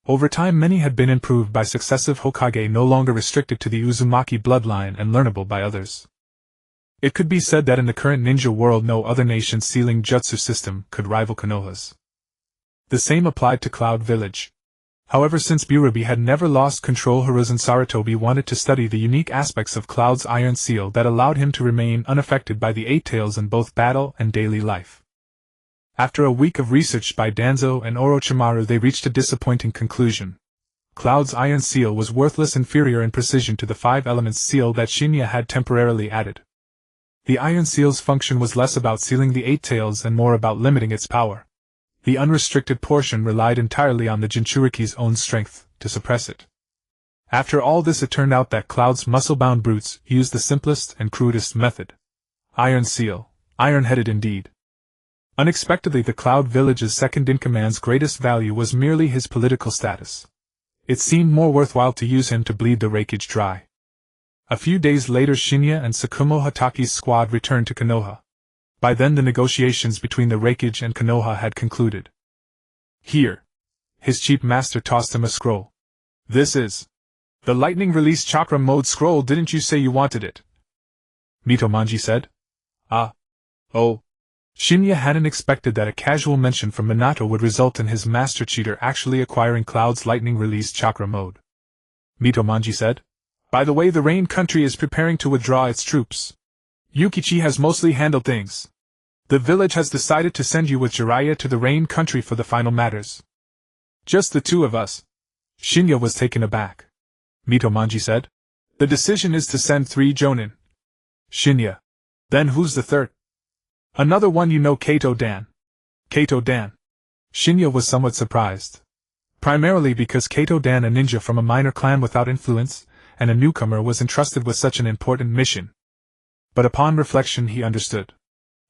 Over time, many had been improved by successive Hokage, no longer restricted to the Uzumaki bloodline and learnable by others. It could be said that in the current ninja world, no other nation's sealing jutsu system could rival Konoha's. The same applied to Cloud Village. However, since Burubi had never lost control, Hiruzen Sarutobi wanted to study the unique aspects of Cloud's iron seal that allowed him to remain unaffected by the Eight Tails in both battle and daily life. After a week of research by Danzo and Orochimaru, they reached a disappointing conclusion. Cloud's iron seal was worthless, inferior in precision to the 5 elements seal that Shin'ya had temporarily added. The iron seal's function was less about sealing the Eight Tails and more about limiting its power. The unrestricted portion relied entirely on the Jinchuriki's own strength to suppress it. After all this, it turned out that Cloud's muscle-bound brutes used the simplest and crudest method. Iron seal, iron-headed indeed. Unexpectedly, the Cloud Village's second-in-command's greatest value was merely his political status. It seemed more worthwhile to use him to bleed the Raikage dry. A few days later, Shin'ya and Tsukumo Hataki's squad returned to Konoha. By then, the negotiations between the Raikage and Konoha had concluded. Here. His chief master tossed him a scroll. This is the lightning release chakra mode scroll. Didn't you say you wanted it? Mitomanji said. Oh. Shin'ya hadn't expected that a casual mention from Minato would result in his master cheater actually acquiring Cloud's lightning release chakra mode. Mitomanji said. By the way, the Rain country is preparing to withdraw its troops. Yukichi has mostly handled things. The village has decided to send you with Jiraiya to the Rain country for the final matters. Just the two of us. Shin'ya was taken aback. Mitomanji said. The decision is to send 3 jonin. Shin'ya. Then who's the third? Another one you know, Kato Dan. Kato Dan. Shin'ya was somewhat surprised. Primarily because Kato Dan, a ninja from a minor clan without influence, and a newcomer, was entrusted with such an important mission. But upon reflection he understood.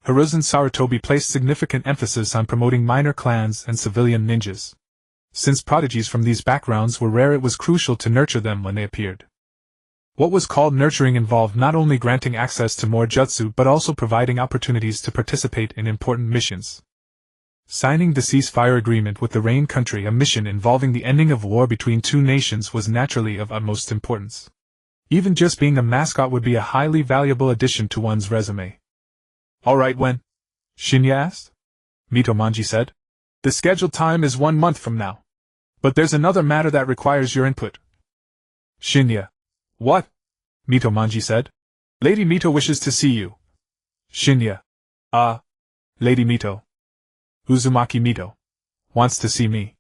Hiruzen Sarutobi placed significant emphasis on promoting minor clans and civilian ninjas. Since prodigies from these backgrounds were rare, it was crucial to nurture them when they appeared. What was called nurturing involved not only granting access to more jutsu but also providing opportunities to participate in important missions. Signing the ceasefire agreement with the Rain country, a mission involving the ending of war between 2 nations, was naturally of utmost importance. Even just being a mascot would be a highly valuable addition to one's resume. Alright, when? Shin'ya asked. Mitomanji said. The scheduled time is 1 month from now. But there's another matter that requires your input. Shin'ya. What? Mitomanji said. Lady Mito wishes to see you. Shin'ya. Lady Mito. Uzumaki Mito. Wants to see me.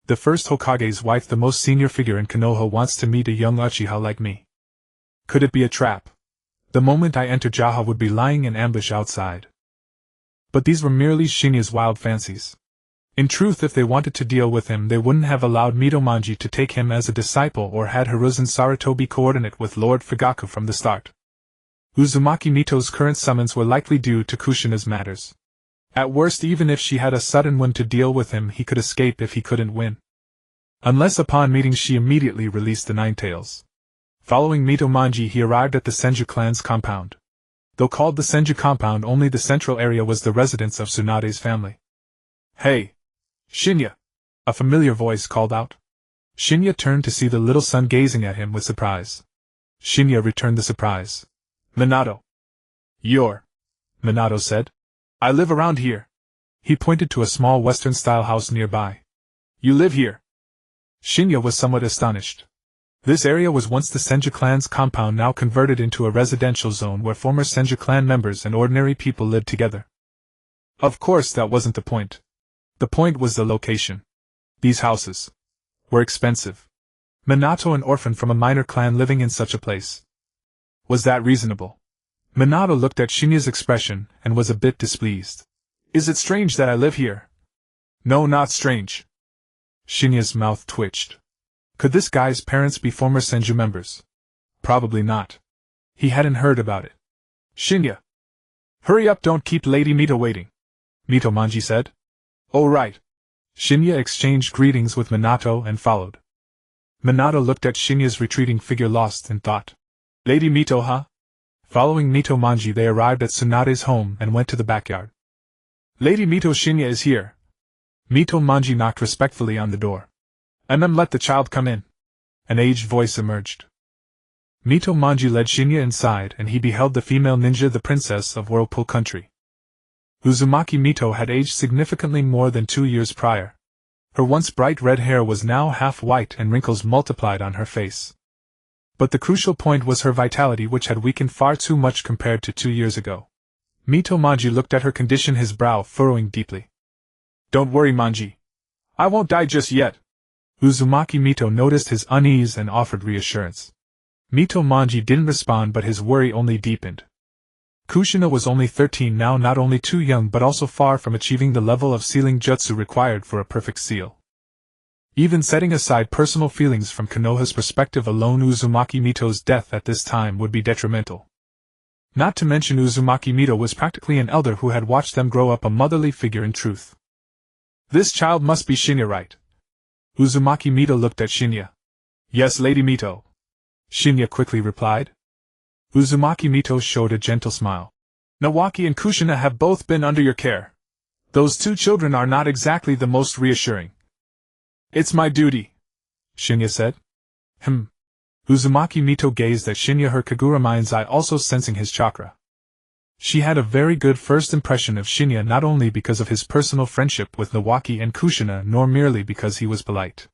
The first Hokage's wife, the most senior figure in Konoha, wants to meet a young Uchiha like me. Could it be a trap? The moment I enter, Jaha would be lying in ambush outside. But these were merely Shin'ya's wild fancies. In truth, if they wanted to deal with him, they wouldn't have allowed Mitomanji to take him as a disciple or had Hiruzen Sarutobi coordinate with Lord Fugaku from the start. Uzumaki Mito's current summons were likely due to Kushina's matters. At worst, even if she had a sudden whim to deal with him, he could escape if he couldn't win. Unless upon meeting she immediately released the 9 tails. Following Mitomanji, he arrived at the Senju clan's compound. Though called the Senju compound, only the central area was the residence of Tsunade's family. Hey! Shin'ya! A familiar voice called out. Shin'ya turned to see the little son gazing at him with surprise. Shin'ya returned the surprise. Minato. You're... Minato said. I live around here. He pointed to a small Western-style house nearby. You live here? Shin'ya was somewhat astonished. This area was once the Senju clan's compound, now converted into a residential zone where former Senju clan members and ordinary people lived together. Of course, that wasn't the point. The point was the location. These houses were expensive. Minato, an orphan from a minor clan living in such a place. Was that reasonable? Minato looked at Shin'ya's expression and was a bit displeased. Is it strange that I live here? No, not strange. Shin'ya's mouth twitched. Could this guy's parents be former Senju members? Probably not. He hadn't heard about it. Shin'ya. Hurry up, don't keep Lady Mito waiting. Mitomanji said. Oh right. Shin'ya exchanged greetings with Minato and followed. Minato looked at Shin'ya's retreating figure, lost in thought. Lady Mito, huh? Following Mitomanji, they arrived at Tsunade's home and went to the backyard. Lady Mito, Shin'ya is here. Mitomanji knocked respectfully on the door. Let the child come in. An aged voice emerged. Mitomanji led Shin'ya inside and he beheld the female ninja, the princess of Whirlpool Country. Uzumaki Mito had aged significantly more than 2 years prior. Her once bright red hair was now half white and wrinkles multiplied on her face. But the crucial point was her vitality, which had weakened far too much compared to 2 years ago. Mitomanji looked at her condition, his brow furrowing deeply. Don't worry, Manji. I won't die just yet. Uzumaki Mito noticed his unease and offered reassurance. Mitomanji didn't respond, but his worry only deepened. Kushina was only 13 now, not only too young but also far from achieving the level of sealing jutsu required for a perfect seal. Even setting aside personal feelings, from Konoha's perspective alone, Uzumaki Mito's death at this time would be detrimental. Not to mention Uzumaki Mito was practically an elder who had watched them grow up, a motherly figure in truth. This child must be Shin'ya, right? Uzumaki Mito looked at Shin'ya. Yes, Lady Mito. Shin'ya quickly replied. Uzumaki Mito showed a gentle smile. Nawaki and Kushina have both been under your care. Those 2 children are not exactly the most reassuring. It's my duty, Shin'ya said. Uzumaki Mito gazed at Shin'ya, her Kagura mind's eye also sensing his chakra. She had a very good first impression of Shin'ya, not only because of his personal friendship with Nawaki and Kushina, nor merely because he was polite.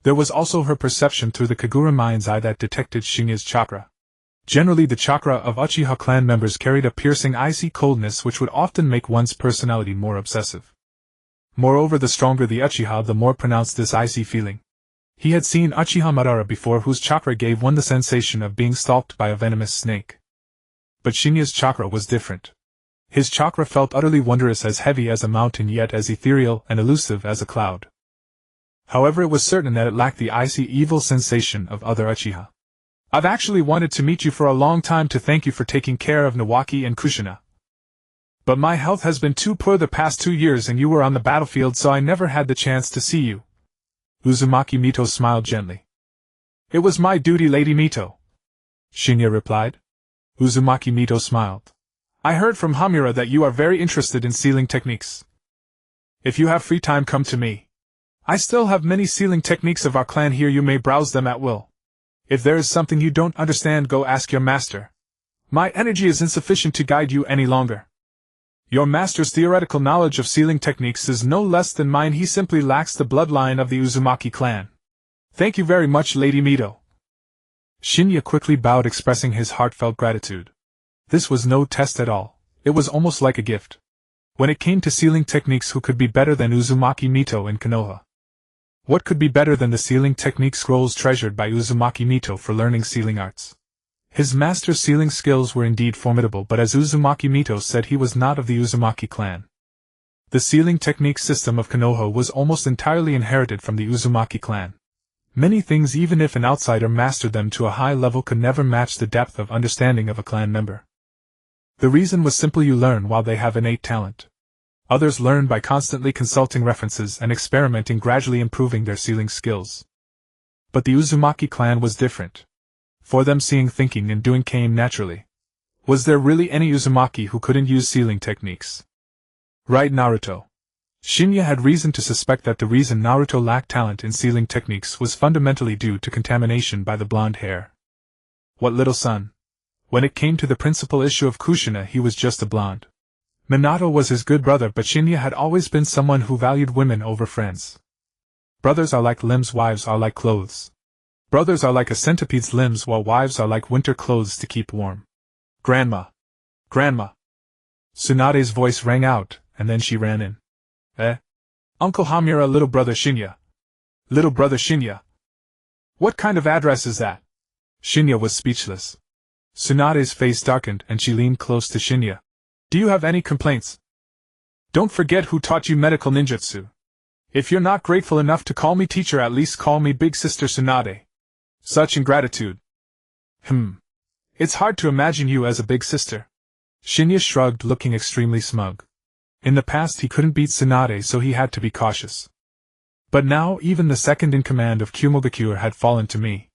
There was also her perception through the Kagura mind's eye that detected Shin'ya's chakra. Generally, the chakra of Uchiha clan members carried a piercing, icy coldness which would often make one's personality more obsessive. Moreover, the stronger the Uchiha, the more pronounced this icy feeling. He had seen Uchiha Madara before, whose chakra gave one the sensation of being stalked by a venomous snake. But Shinya's chakra was different. His chakra felt utterly wondrous, as heavy as a mountain yet as ethereal and elusive as a cloud. However, it was certain that it lacked the icy evil sensation of other Uchiha. I've actually wanted to meet you for a long time to thank you for taking care of Nawaki and Kushina. But my health has been too poor the past 2 years and you were on the battlefield, so I never had the chance to see you. Uzumaki Mito smiled gently. It was my duty, Lady Mito, Shinya replied. Uzumaki Mito smiled. I heard from Homura that you are very interested in sealing techniques. If you have free time, come to me. I still have many sealing techniques of our clan here, you may browse them at will. If there is something you don't understand, go ask your master. My energy is insufficient to guide you any longer. Your master's theoretical knowledge of sealing techniques is no less than mine, he simply lacks the bloodline of the Uzumaki clan. Thank you very much, Lady Mito. Shinya quickly bowed, expressing his heartfelt gratitude. This was no test at all, it was almost like a gift. When it came to sealing techniques, who could be better than Uzumaki Mito in Konoha? What could be better than the sealing technique scrolls treasured by Uzumaki Mito for learning sealing arts? His master's sealing skills were indeed formidable, but as Uzumaki Mito said, he was not of the Uzumaki clan. The sealing technique system of Konoha was almost entirely inherited from the Uzumaki clan. Many things, even if an outsider mastered them to a high level, could never match the depth of understanding of a clan member. The reason was simple: you learn while they have innate talent. Others learn by constantly consulting references and experimenting, gradually improving their sealing skills. But the Uzumaki clan was different. For them, seeing, thinking, and doing came naturally. Was there really any Uzumaki who couldn't use sealing techniques? Right, Naruto. Shinya had reason to suspect that the reason Naruto lacked talent in sealing techniques was fundamentally due to contamination by the blonde hair. What little son? When it came to the principal issue of Kushina, he was just a blonde. Minato was his good brother, but Shinya had always been someone who valued women over friends. Brothers are like limbs, wives are like clothes. Brothers are like a centipede's limbs, while wives are like winter clothes to keep warm. Grandma! Grandma! Tsunade's voice rang out, and then she ran in. Uncle Homura, little brother Shinya. Little brother Shinya. What kind of address is that? Shinya was speechless. Tsunade's face darkened and she leaned close to Shinya. Do you have any complaints? Don't forget who taught you medical ninjutsu. If you're not grateful enough to call me teacher, at least call me big sister Tsunade. Such ingratitude. It's hard to imagine you as a big sister. Shinya shrugged, looking extremely smug. In the past he couldn't beat Tsunade, so he had to be cautious. But now even the second in command of Kumogakure had fallen to me.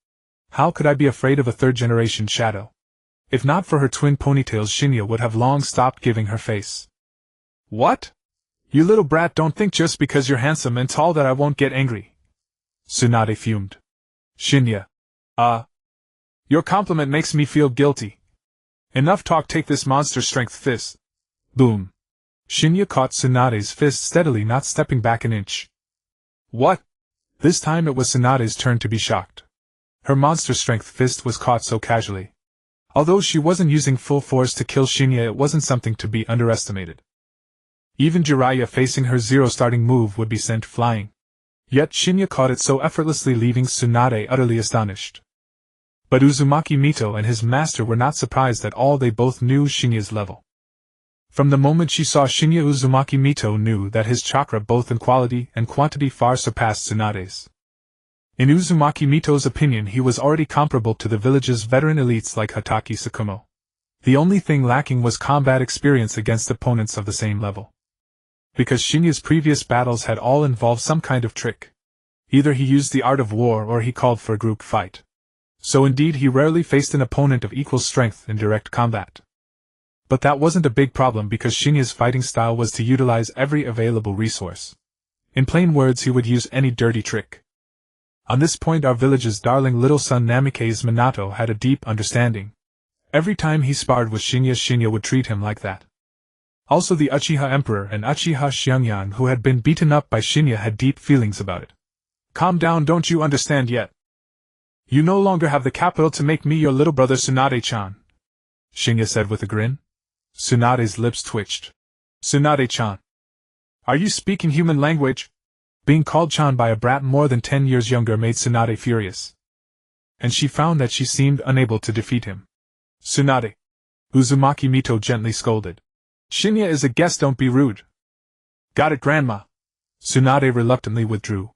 How could I be afraid of a third-generation shadow? If not for her twin ponytails, Shinya would have long stopped giving her face. What? You little brat, don't think just because you're handsome and tall that I won't get angry. Tsunade fumed. Shinya. Your compliment makes me feel guilty. Enough talk, take this monster strength fist. Boom. Shinya caught Tsunade's fist steadily, not stepping back an inch. What? This time it was Tsunade's turn to be shocked. Her monster strength fist was caught so casually. Although she wasn't using full force to kill Shinya, it wasn't something to be underestimated. Even Jiraiya facing her zero starting move would be sent flying. Yet Shinya caught it so effortlessly, leaving Tsunade utterly astonished. But Uzumaki Mito and his master were not surprised at all, they both knew Shinya's level. From the moment she saw Shinya, Uzumaki Mito knew that his chakra, both in quality and quantity, far surpassed Tsunade's. In Uzumaki Mito's opinion, he was already comparable to the village's veteran elites like Hatake Tsukumo. The only thing lacking was combat experience against opponents of the same level. Because Shinya's previous battles had all involved some kind of trick. Either he used the art of war or he called for a group fight. So indeed he rarely faced an opponent of equal strength in direct combat. But that wasn't a big problem, because Shinya's fighting style was to utilize every available resource. In plain words, he would use any dirty trick. On this point our village's darling little son Namikaze Minato had a deep understanding. Every time he sparred with Shinya, Shinya would treat him like that. Also the Uchiha Emperor and Uchiha Shin'ya, who had been beaten up by Shinya, had deep feelings about it. Calm down, don't you understand yet? You no longer have the capital to make me your little brother Tsunade-chan, Shinya said with a grin. Tsunade's lips twitched. Tsunade-chan. Are you speaking human language? Being called Chan by a brat more than 10 years younger made Tsunade furious. And she found that she seemed unable to defeat him. Tsunade, Uzumaki Mito gently scolded. Shin'ya is a guest, don't be rude. Got it, Grandma. Tsunade reluctantly withdrew.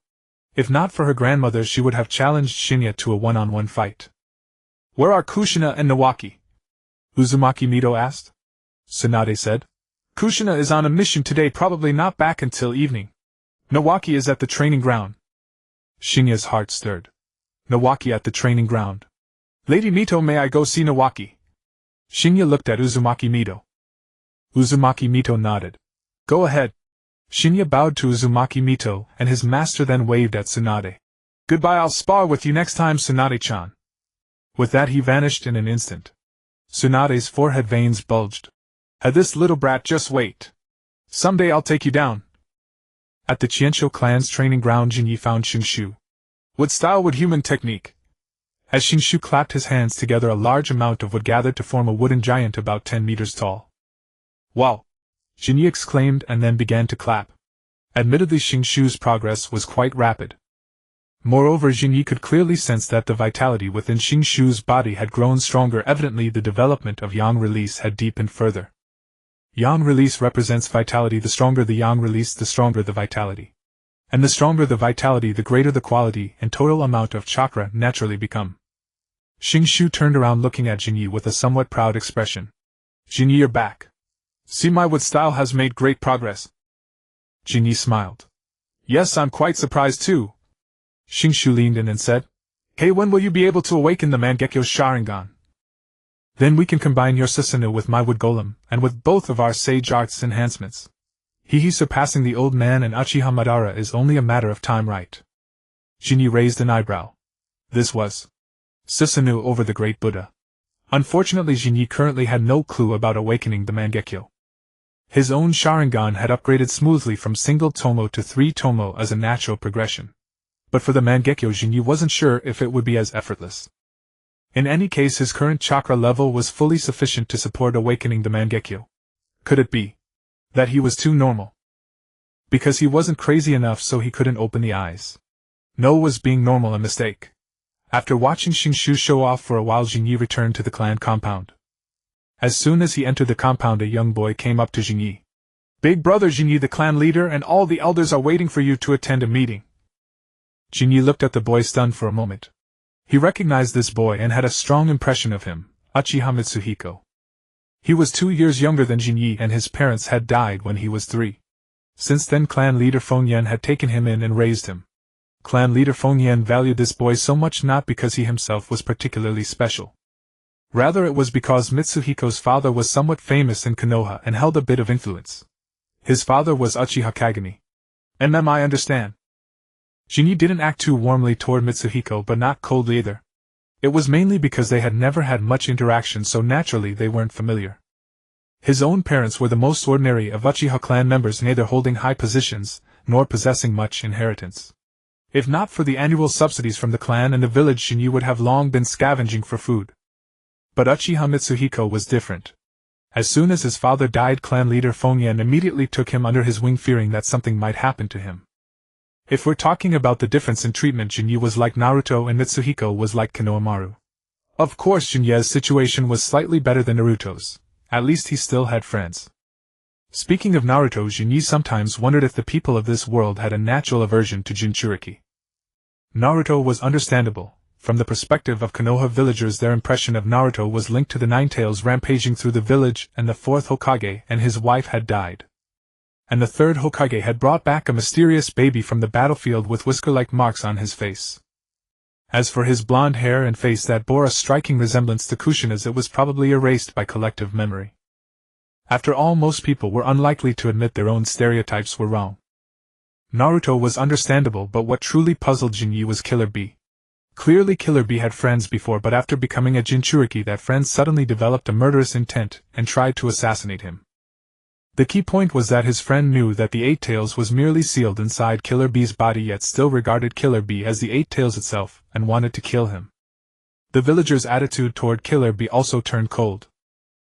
If not for her grandmother, she would have challenged Shin'ya to a one-on-one fight. Where are Kushina and Nawaki? Uzumaki Mito asked. Tsunade said. Kushina is on a mission today, probably not back until evening. Nawaki is at the training ground. Shin'ya's heart stirred. Nawaki at the training ground. Lady Mito, may I go see Nawaki? Shin'ya looked at Uzumaki Mito. Uzumaki Mito nodded. Go ahead. Shin'ya bowed to Uzumaki Mito, and his master then waved at Tsunade. Goodbye, I'll spar with you next time, Tsunade-chan. With that he vanished in an instant. Tsunade's forehead veins bulged. Had this little brat just wait. Someday I'll take you down. At the Qianqiu clan's training ground, Jinyi found Xingshu. What style, would human technique? As Xingshu clapped his hands together, a large amount of wood gathered to form a wooden giant about 10 meters tall. Wow! Jinyi exclaimed and then began to clap. Admittedly, Xingshu's progress was quite rapid. Moreover, Jinyi could clearly sense that the vitality within Xingshu's body had grown stronger. Evidently, the development of yang release had deepened further. Yang release represents vitality. The stronger the yang release, the stronger the vitality. And the stronger the vitality, the greater the quality and total amount of chakra naturally become. Xingshu turned around looking at Jinyi with a somewhat proud expression. Jinyi, you're back. See, my wood style has made great progress. Jinyi smiled. Yes, I'm quite surprised too. Xingshu leaned in and said, Hey, when will you be able to awaken the Mangekyo Sharingan? Then we can combine your Susanoo with my wood golem, and with both of our sage arts enhancements. He surpassing the old man and Uchiha Madara is only a matter of time, right? Jinyi raised an eyebrow. This was Susanoo over the great Buddha. Unfortunately, Jinyi currently had no clue about awakening the Mangekyo. His own Sharingan had upgraded smoothly from single tomo to three-tomoe as a natural progression. But for the Mangekyo, Jinyi wasn't sure if it would be as effortless. In any case, his current chakra level was fully sufficient to support awakening the Mangekyo. Could it be that he was too normal? Because he wasn't crazy enough, so he couldn't open the eyes. No, was being normal a mistake? After watching Xingshu show off for a while, Jinyi returned to the clan compound. As soon as he entered the compound, a young boy came up to Jinyi. Big brother Jinyi, the clan leader and all the elders are waiting for you to attend a meeting. Jinyi looked at the boy, stunned for a moment. He recognized this boy and had a strong impression of him, Uchiha Mitsuhiko. He was 2 years younger than Jinyi and his parents had died when he was 3. Since then, clan leader Fengyan had taken him in and raised him. Clan leader Fengyan valued this boy so much not because he himself was particularly special. Rather, it was because Mitsuhiko's father was somewhat famous in Konoha and held a bit of influence. His father was Uchiha Kagami. I understand. Jinyi didn't act too warmly toward Mitsuhiko, but not coldly either. It was mainly because they had never had much interaction, so naturally they weren't familiar. His own parents were the most ordinary of Uchiha clan members, neither holding high positions, nor possessing much inheritance. If not for the annual subsidies from the clan and the village, Jinyi would have long been scavenging for food. But Uchiha Mitsuhiko was different. As soon as his father died, clan leader Fengyan immediately took him under his wing, fearing that something might happen to him. If we're talking about the difference in treatment, Jinyi was like Naruto and Mitsuhiko was like Konohamaru. Of course, Jinyi's situation was slightly better than Naruto's. At least he still had friends. Speaking of Naruto, Jinyi sometimes wondered if the people of this world had a natural aversion to Jinchuriki. Naruto was understandable. From the perspective of Konoha villagers, their impression of Naruto was linked to the Nine Tails rampaging through the village, and the 4th Hokage and his wife had died. And the 3rd Hokage had brought back a mysterious baby from the battlefield with whisker-like marks on his face. As for his blonde hair and face that bore a striking resemblance to Kushina's, it was probably erased by collective memory. After all, most people were unlikely to admit their own stereotypes were wrong. Naruto was understandable, but what truly puzzled Jinyi was Killer Bee. Clearly Killer Bee had friends before, but after becoming a Jinchuriki, that friend suddenly developed a murderous intent and tried to assassinate him. The key point was that his friend knew that the Eight Tails was merely sealed inside Killer Bee's body, yet still regarded Killer Bee as the Eight Tails itself, and wanted to kill him. The villagers' attitude toward Killer Bee also turned cold.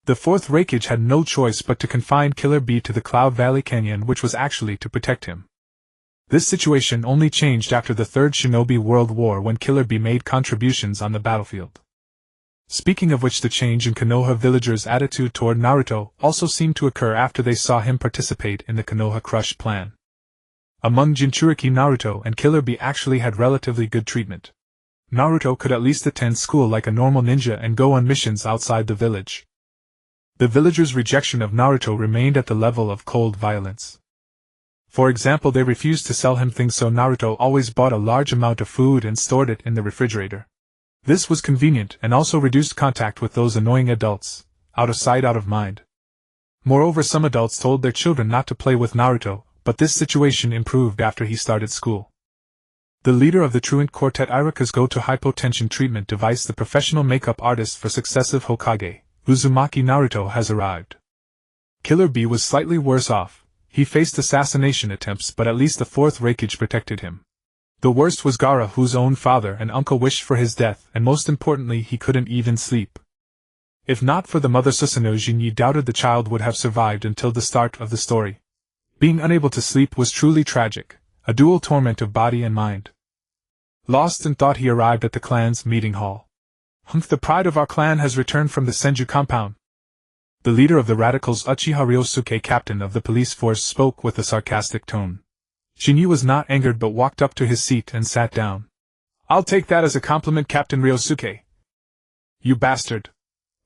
The 4th Hokage had no choice but to confine Killer Bee to the Cloud Valley Canyon, which was actually to protect him. This situation only changed after the Third Shinobi World War when Killer Bee made contributions on the battlefield. Speaking of which, the change in Konoha villagers' attitude toward Naruto also seemed to occur after they saw him participate in the Konoha Crush plan. Among Jinchuriki, Naruto and Killer Bee actually had relatively good treatment. Naruto could at least attend school like a normal ninja and go on missions outside the village. The villagers' rejection of Naruto remained at the level of cold violence. For example, they refused to sell him things, so Naruto always bought a large amount of food and stored it in the refrigerator. This was convenient and also reduced contact with those annoying adults, out of sight, out of mind. Moreover, some adults told their children not to play with Naruto, but this situation improved after he started school. The leader of the truant quartet, Iruka's go-to hypotension treatment device, the professional makeup artist for successive Hokage, Uzumaki Naruto, has arrived. Killer Bee was slightly worse off. He faced assassination attempts, but at least the fourth Raikage protected him. The worst was Gaara, whose own father and uncle wished for his death, and most importantly, he couldn't even sleep. If not for the mother, Susanoo Jinyi doubted the child would have survived until the start of the story. Being unable to sleep was truly tragic, a dual torment of body and mind. Lost in thought, he arrived at the clan's meeting hall. "Humph, the pride of our clan has returned from the Senju compound." The leader of the radicals, Uchiha Ryosuke, captain of the police force, spoke with a sarcastic tone. Shin'ya was not angered but walked up to his seat and sat down. "I'll take that as a compliment, Captain Ryosuke." "You bastard."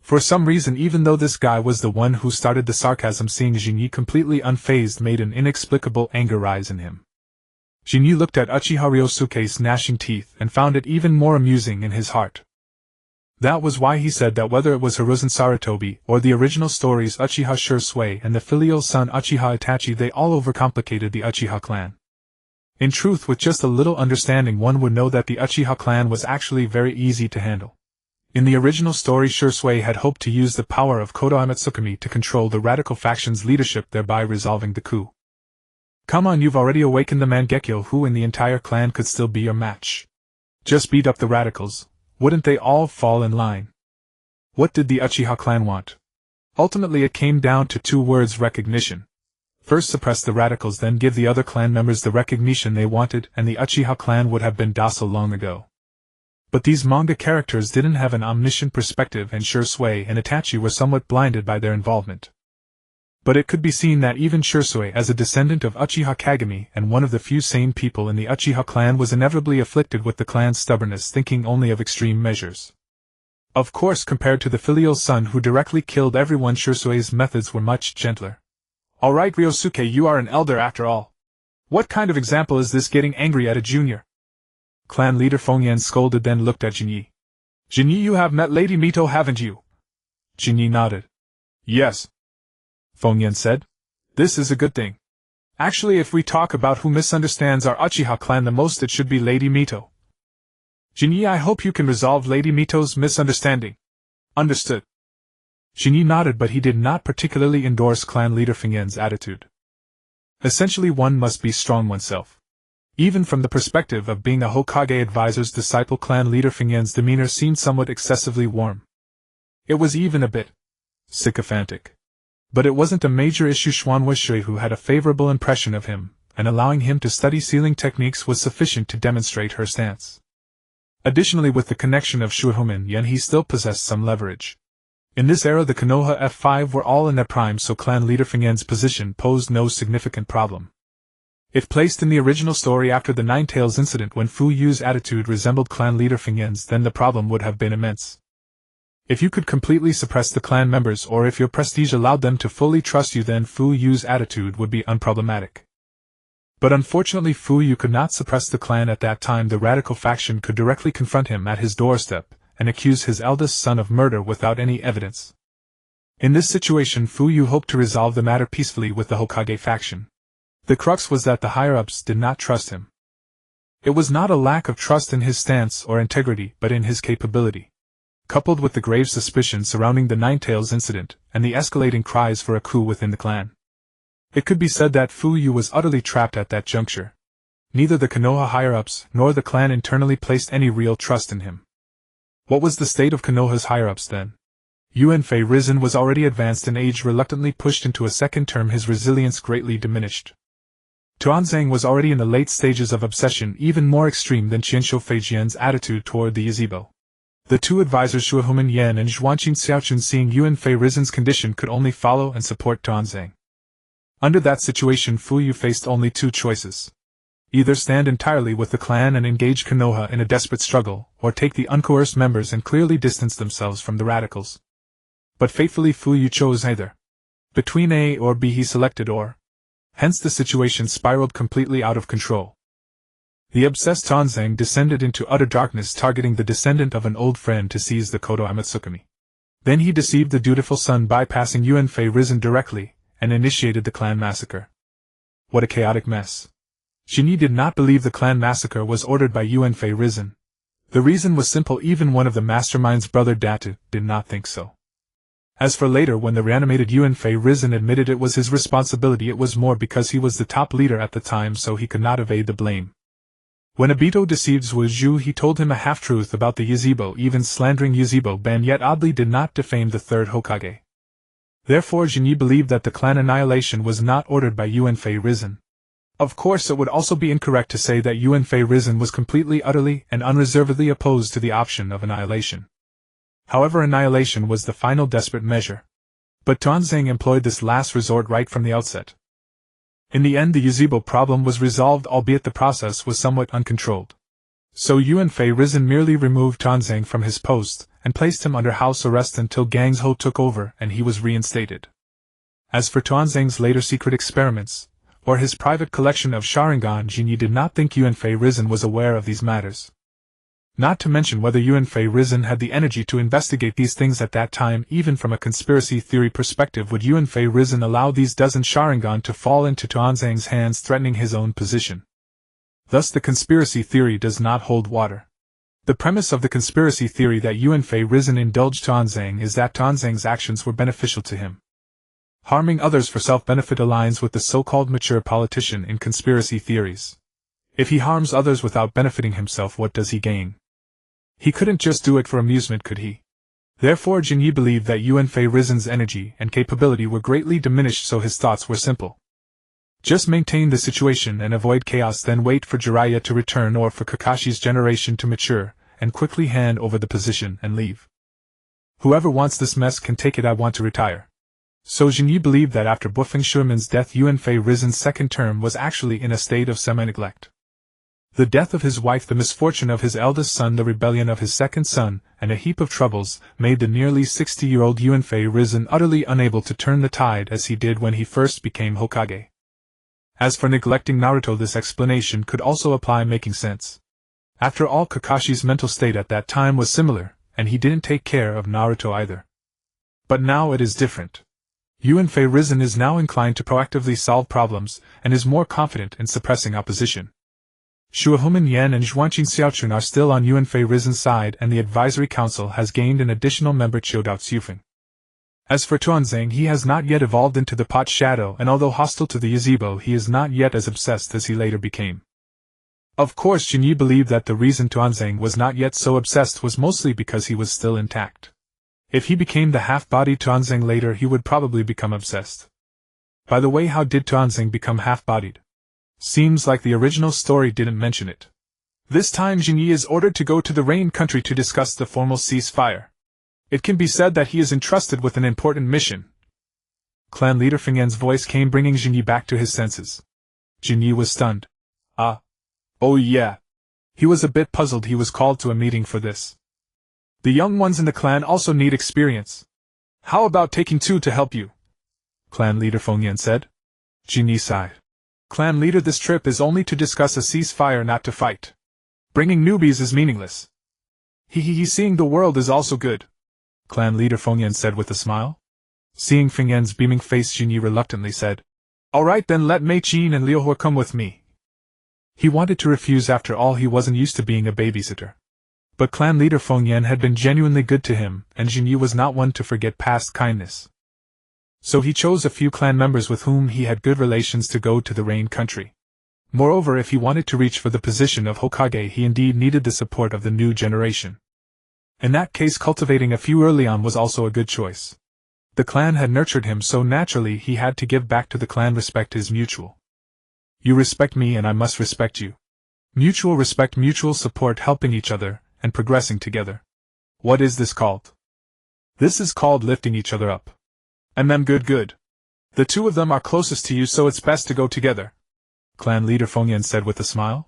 For some reason, even though this guy was the one who started the sarcasm, seeing Shin'ya completely unfazed made an inexplicable anger rise in him. Shin'ya looked at Uchiha Ryosuke's gnashing teeth and found it even more amusing in his heart. That was why he said that whether it was Hiruzen Sarutobi or the original stories Uchiha Shin'ya and the filial son Uchiha Itachi, they all overcomplicated the Uchiha clan. In truth, with just a little understanding, one would know that the Uchiha clan was actually very easy to handle. In the original story, Shin'ya had hoped to use the power of Konoha Mitsukami to control the radical faction's leadership, thereby resolving the coup. Come on, you've already awakened the Mangekyo. Who in the entire clan could still be your match? Just beat up the radicals. Wouldn't they all fall in line? What did the Uchiha clan want? Ultimately, it came down to two words: recognition. First suppress the radicals, then give the other clan members the recognition they wanted, and the Uchiha clan would have been docile long ago. But these manga characters didn't have an omniscient perspective, and Shin'ya and Itachi were somewhat blinded by their involvement. But it could be seen that even Shin'ya, as a descendant of Uchiha Kagami and one of the few sane people in the Uchiha clan, was inevitably afflicted with the clan's stubbornness, thinking only of extreme measures. Of course, compared to the filial son who directly killed everyone, Shin'ya's methods were much gentler. "Alright, Ryosuke, you are an elder after all. What kind of example is this, getting angry at a junior?" Clan leader Fengyan scolded, then looked at Jinyi. "Jinyi, you have met Lady Mito, haven't you?" Jinyi nodded. "Yes," Fengyan said. "This is a good thing. Actually, if we talk about who misunderstands our Uchiha clan the most, it should be Lady Mito. Jinyi, I hope you can resolve Lady Mito's misunderstanding." "Understood." Jinyi nodded, but he did not particularly endorse clan leader Fengyan's attitude. Essentially, one must be strong oneself. Even from the perspective of being a Hokage advisor's disciple, clan leader Fengyan's demeanor seemed somewhat excessively warm. It was even a bit sycophantic. But it wasn't a major issue. Shin'ya, who had a favorable impression of him, and allowing him to study sealing techniques was sufficient to demonstrate her stance. Additionally, with the connection of Shuhomin Yen, he still possessed some leverage. In this era, the Konoha F5 were all in their prime, so clan leader Fengyan's position posed no significant problem. If placed in the original story after the Nine Tails incident, when Fu Yu's attitude resembled clan leader Fengyan's, then the problem would have been immense. If you could completely suppress the clan members, or if your prestige allowed them to fully trust you, then Fu Yu's attitude would be unproblematic. But unfortunately, Fu Yu could not suppress the clan at that time. The radical faction could directly confront him at his doorstep and accuse his eldest son of murder without any evidence. In this situation, Fu Yu hoped to resolve the matter peacefully with the Hokage faction. The crux was that the higher-ups did not trust him. It was not a lack of trust in his stance or integrity, but in his capability. Coupled with the grave suspicion surrounding the Nine Tails incident, and the escalating cries for a coup within the clan, it could be said that Fu Yu was utterly trapped at that juncture. Neither the Konoha higher-ups nor the clan internally placed any real trust in him. What was the state of Konoha's higher-ups then? Yuanfei Risen was already advanced in age, reluctantly pushed into a second term, his resilience greatly diminished. Tuanzang was already in the late stages of obsession, even more extreme than Qianshou Feijian's attitude toward the Yezebo. The two advisors Shuahuman Yan and Zhuanqin Xiaochun, seeing Yuan Fei Rizen's condition, could only follow and support Tuanzang. Under that situation, Fu Yu faced only two choices. Either stand entirely with the clan and engage Konoha in a desperate struggle, or take the uncoerced members and clearly distance themselves from the radicals. But faithfully Fu Yu chose either. Between A or B he selected or. Hence the situation spiraled completely out of control. The obsessed Tuanzang descended into utter darkness, targeting the descendant of an old friend to seize the Kodo Amatsukami. Then he deceived the dutiful son, bypassing Yuan Fei Rizen directly, and initiated the clan massacre. What a chaotic mess. Jinyi did not believe the clan massacre was ordered by Yuan Fei Rizen. The reason was simple: even one of the mastermind's brother Datu did not think so. As for later, when the reanimated Yuan Fei Rizen admitted it was his responsibility, it was more because he was the top leader at the time, so he could not evade the blame. When Obito deceived Zhuozhu, he told him a half-truth about the Yezebo, even slandering Yezebo Ben, yet oddly did not defame the third Hokage. Therefore Jinyi believed that the clan annihilation was not ordered by Yuan Fei Rizen. Of course, it would also be incorrect to say that Yuan Fei Rizen was completely, utterly, and unreservedly opposed to the option of annihilation. However, annihilation was the final desperate measure. But Tuanzang employed this last resort right from the outset. In the end, the Yezebo problem was resolved, albeit the process was somewhat uncontrolled. So Yuan Fei Rizen merely removed Tuanzang from his post, and placed him under house arrest until Gangs Ho took over and he was reinstated. As for Tuanzang's later secret experiments, or his private collection of Sharingan, Jinyi did not think Yuan Fei Rizen was aware of these matters. Not to mention whether Yuan Fei Rizen had the energy to investigate these things at that time. Even from a conspiracy theory perspective, would Yuan Fei Rizen allow these dozen Sharingan to fall into Tuanzang's hands, threatening his own position? Thus the conspiracy theory does not hold water. The premise of the conspiracy theory that Yuan Fei Rizen indulged Tuanzang is that Tuanzang's actions were beneficial to him. Harming others for self-benefit aligns with the so-called mature politician in conspiracy theories. If he harms others without benefiting himself, what does he gain? He couldn't just do it for amusement, could he? Therefore Jinyi believed that Yuan Fei Rizen's energy and capability were greatly diminished, so his thoughts were simple. Just maintain the situation and avoid chaos, then wait for Jiraiya to return or for Kakashi's generation to mature, and quickly hand over the position and leave. Whoever wants this mess can take it. I want to retire. So Jinyi believed that after Bufeng Shuiman's death, Yuan Fei Rizen's second term was actually in a state of semi-neglect. The death of his wife, the misfortune of his eldest son, the rebellion of his second son, and a heap of troubles, made the nearly 60-year-old Yuan Fei Rizen utterly unable to turn the tide as he did when he first became Hokage. As for neglecting Naruto, this explanation could also apply, making sense. After all, Kakashi's mental state at that time was similar, and he didn't take care of Naruto either. But now it is different. Yuan Fei Rizen is now inclined to proactively solve problems, and is more confident in suppressing opposition. Shuahuman Yan and Zhuanqin Xiaochun are still on Yuan Fei Rizen's side, and the advisory council has gained an additional member, Chiodao Tsufeng. As for Tuanzang, he has not yet evolved into the pot shadow, and although hostile to the Yezebo, he is not yet as obsessed as he later became. Of course, Jinyi believed that the reason Tuanzang was not yet so obsessed was mostly because he was still intact. If he became the half-bodied Tuanzang later, he would probably become obsessed. By the way, how did Tuanzang become half-bodied? Seems like the original story didn't mention it. This time Jinyi is ordered to go to the Rain country to discuss the formal ceasefire. It can be said that he is entrusted with an important mission. Clan leader Fengyan's voice came, bringing Jinyi back to his senses. Jinyi was stunned. Ah. Oh yeah. He was a bit puzzled. He was called to a meeting for this. The young ones in the clan also need experience. How about taking two to help you? Clan leader Fengyan said. Jinyi sighed. Clan leader, this trip is only to discuss a ceasefire, not to fight. Bringing newbies is meaningless. Seeing the world is also good. Clan leader Fengyan said with a smile. Seeing Fengyan's beaming face, Jinyi reluctantly said, Alright then, let Mei Qin and Liuhua come with me. He wanted to refuse, after all he wasn't used to being a babysitter. But clan leader Fengyan had been genuinely good to him, and Jinyi was not one to forget past kindness. So he chose a few clan members with whom he had good relations to go to the Rain country. Moreover, if he wanted to reach for the position of Hokage, he indeed needed the support of the new generation. In that case, cultivating a few early on was also a good choice. The clan had nurtured him so naturally, he had to give back to the clan. Respect is mutual. You respect me and I must respect you. Mutual respect, mutual support, helping each other, and progressing together. What is this called? This is called lifting each other up. And them good. The two of them are closest to you, so it's best to go together, clan leader Feng Yan said with a smile.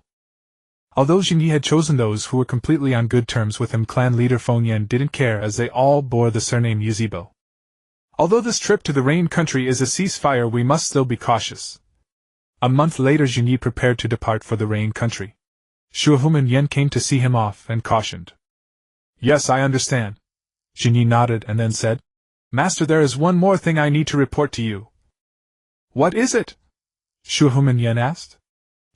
Although Jinyi had chosen those who were completely on good terms with him, clan leader Feng Yan didn't care, as they all bore the surname Yuzhibo. Although this trip to the Rain Country is a ceasefire, we must still be cautious. A month later, Jinyi prepared to depart for the Rain Country. Shuohuman Yen came to see him off and cautioned. Yes, I understand. Jinyi nodded and then said, Master, there is one more thing I need to report to you. What is it? Shuohuman Yen asked.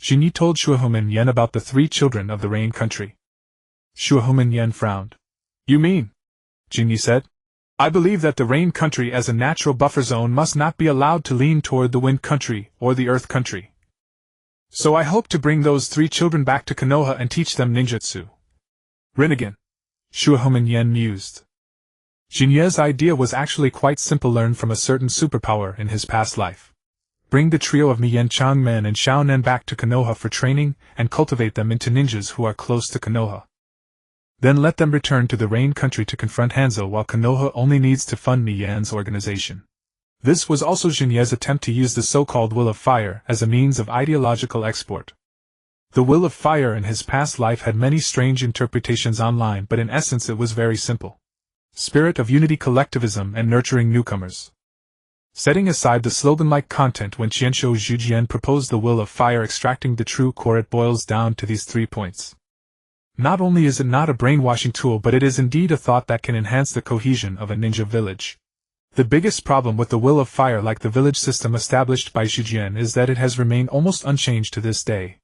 Jinyi told Shuohuman Yen about the 3 children of the Rain Country. Shuohuman Yen frowned. You mean? Jinyi said. I believe that the Rain Country as a natural buffer zone must not be allowed to lean toward the Wind Country or the Earth Country. So I hope to bring those 3 children back to Konoha and teach them ninjutsu. Rinnegan. Shuohuman Yen mused. Jinye's idea was actually quite simple. Learn from a certain superpower in his past life. Bring the trio of Miyen Changmen and Xiaonen back to Konoha for training, and cultivate them into ninjas who are close to Konoha. Then let them return to the Rain Country to confront Hanzo, while Konoha only needs to fund Miyen's organization. This was also Jinye's attempt to use the so-called Will of Fire as a means of ideological export. The Will of Fire in his past life had many strange interpretations online, but in essence it was very simple. Spirit of unity, collectivism, and nurturing newcomers. Setting aside the slogan-like content, when Qianshou Zhujian proposed the Will of Fire extracting the true core, it boils down to these 3 points. Not only is it not a brainwashing tool, but it is indeed a thought that can enhance the cohesion of a ninja village. The biggest problem with the Will of Fire, like the village system established by Zhujian, is that it has remained almost unchanged to this day.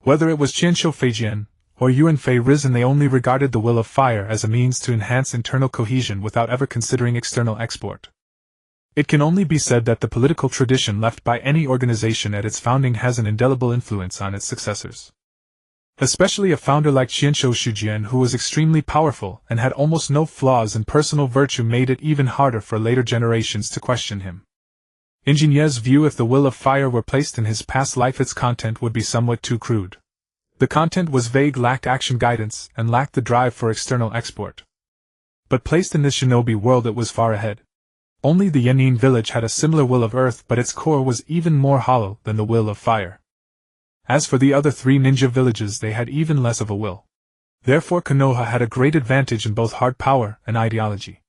Whether it was Qianshou Feijian or Yuan Fei Risen, they only regarded the Will of Fire as a means to enhance internal cohesion without ever considering external export. It can only be said that the political tradition left by any organization at its founding has an indelible influence on its successors. Especially a founder like Qianshou Zhujian, who was extremely powerful and had almost no flaws in personal virtue, made it even harder for later generations to question him. In Jinye's view, if the Will of Fire were placed in his past life, its content would be somewhat too crude. The content was vague, lacked action guidance, and lacked the drive for external export. But placed in this shinobi world, it was far ahead. Only the Yanin village had a similar Will of Earth, but its core was even more hollow than the Will of Fire. As for the other 3 ninja villages, they had even less of a will. Therefore Konoha had a great advantage in both hard power and ideology.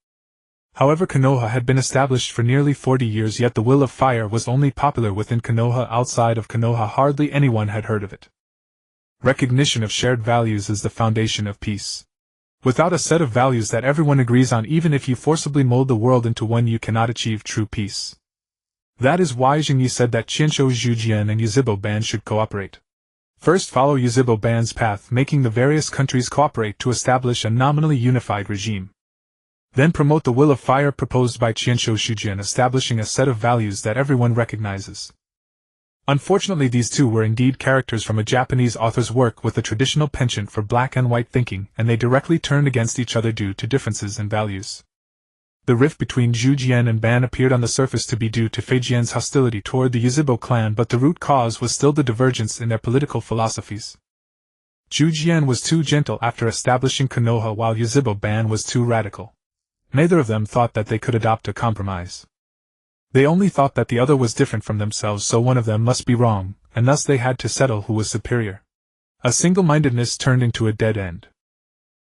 However, Konoha had been established for nearly 40 years, yet the Will of Fire was only popular within Konoha. Outside of Konoha, hardly anyone had heard of it. Recognition of shared values is the foundation of peace. Without a set of values that everyone agrees on, even if you forcibly mold the world into one, you cannot achieve true peace. That is why Jinyi said that Qianshou Zhujian and Yuzhibo Ban should cooperate. First, follow Yuzhibo Ban's path, making the various countries cooperate to establish a nominally unified regime. Then promote the Will of Fire proposed by Qianshou Zhujian, establishing a set of values that everyone recognizes. Unfortunately, these 2 were indeed characters from a Japanese author's work with a traditional penchant for black and white thinking, and they directly turned against each other due to differences in values. The rift between Zhujian and Ban appeared on the surface to be due to Feijian's hostility toward the Yuzhibo clan, but the root cause was still the divergence in their political philosophies. Zhujian was too gentle after establishing Konoha, while Yuzhibo Ban was too radical. Neither of them thought that they could adopt a compromise. They only thought that the other was different from themselves, so one of them must be wrong, and thus they had to settle who was superior. A single-mindedness turned into a dead end.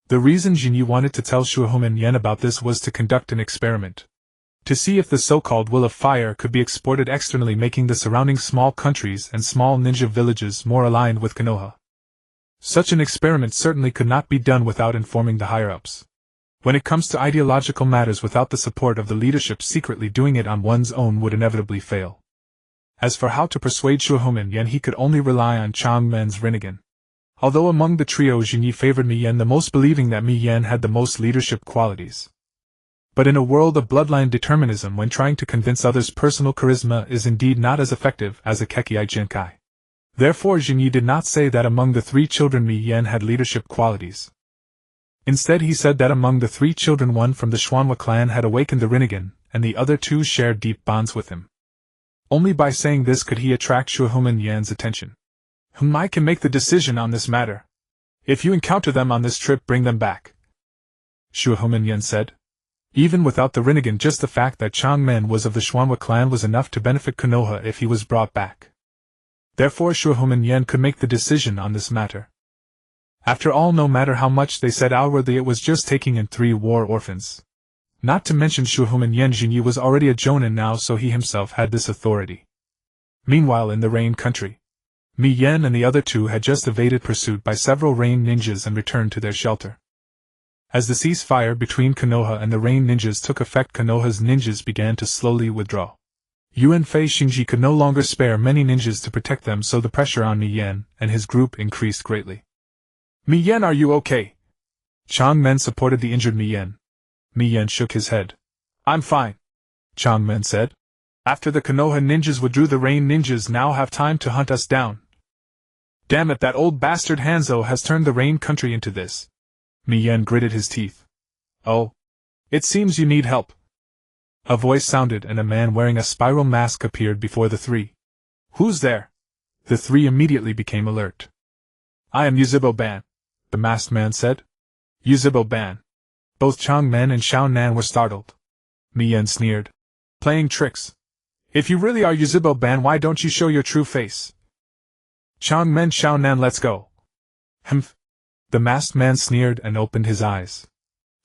The reason Jinyi wanted to tell Shuohuman Yen about this was to conduct an experiment. To see if the so-called Will of Fire could be exported externally, making the surrounding small countries and small ninja villages more aligned with Konoha. Such an experiment certainly could not be done without informing the higher-ups. When it comes to ideological matters, without the support of the leadership, secretly doing it on one's own would inevitably fail. As for how to persuade Shuohuman Yen, he could only rely on Changmen's Rinnegan. Although among the trio Jinyi favored Miyen the most, believing that Miyen had the most leadership qualities. But in a world of bloodline determinism, when trying to convince others, personal charisma is indeed not as effective as a Kekkei Genkai. Therefore Jinyi did not say that among the 3 children Miyen had leadership qualities. Instead he said that among the 3 children, one from the Xuanhua clan had awakened the Rinnegan, and the other 2 shared deep bonds with him. Only by saying this could he attract Shuohuman Yan's attention. I can make the decision on this matter. If you encounter them on this trip, bring them back, Shuohuman Yan said. Even without the Rinnegan, just the fact that Changmen was of the Xuanhua clan was enough to benefit Konoha if he was brought back. Therefore Shuohuman Yan could make the decision on this matter. After all, no matter how much they said outwardly, it was just taking in 3 war orphans. Not to mention Shuohuman Yan Jinyi was already a jonin now, so he himself had this authority. Meanwhile, in the Rain country, Mi Yen and the other 2 had just evaded pursuit by several Rain ninjas and returned to their shelter. As the ceasefire between Konoha and the Rain ninjas took effect, Konoha's ninjas began to slowly withdraw. Yuan Fei Xingji could no longer spare many ninjas to protect them, so the pressure on Mi Yen and his group increased greatly. Mi Yen, are you okay? Changmen supported the injured Mi Yen. Mi Yen shook his head. I'm fine, Changmen said. After the Konoha ninjas withdrew, the Rain ninjas now have time to hunt us down. Damn it, that old bastard Hanzo has turned the Rain country into this. Mi Yen gritted his teeth. Oh. It seems you need help. A voice sounded and a man wearing a spiral mask appeared before the 3. Who's there? The 3 immediately became alert. I am Yuzhibo Ban, the masked man said. Yuzhibo Ban. Both Changmen and Xiao Nan were startled. Mi Yen sneered. Playing tricks. If you really are Yuzhibo Ban, why don't you show your true face? Changmen, Xiao Nan, let's go. Humph. The masked man sneered and opened his eyes.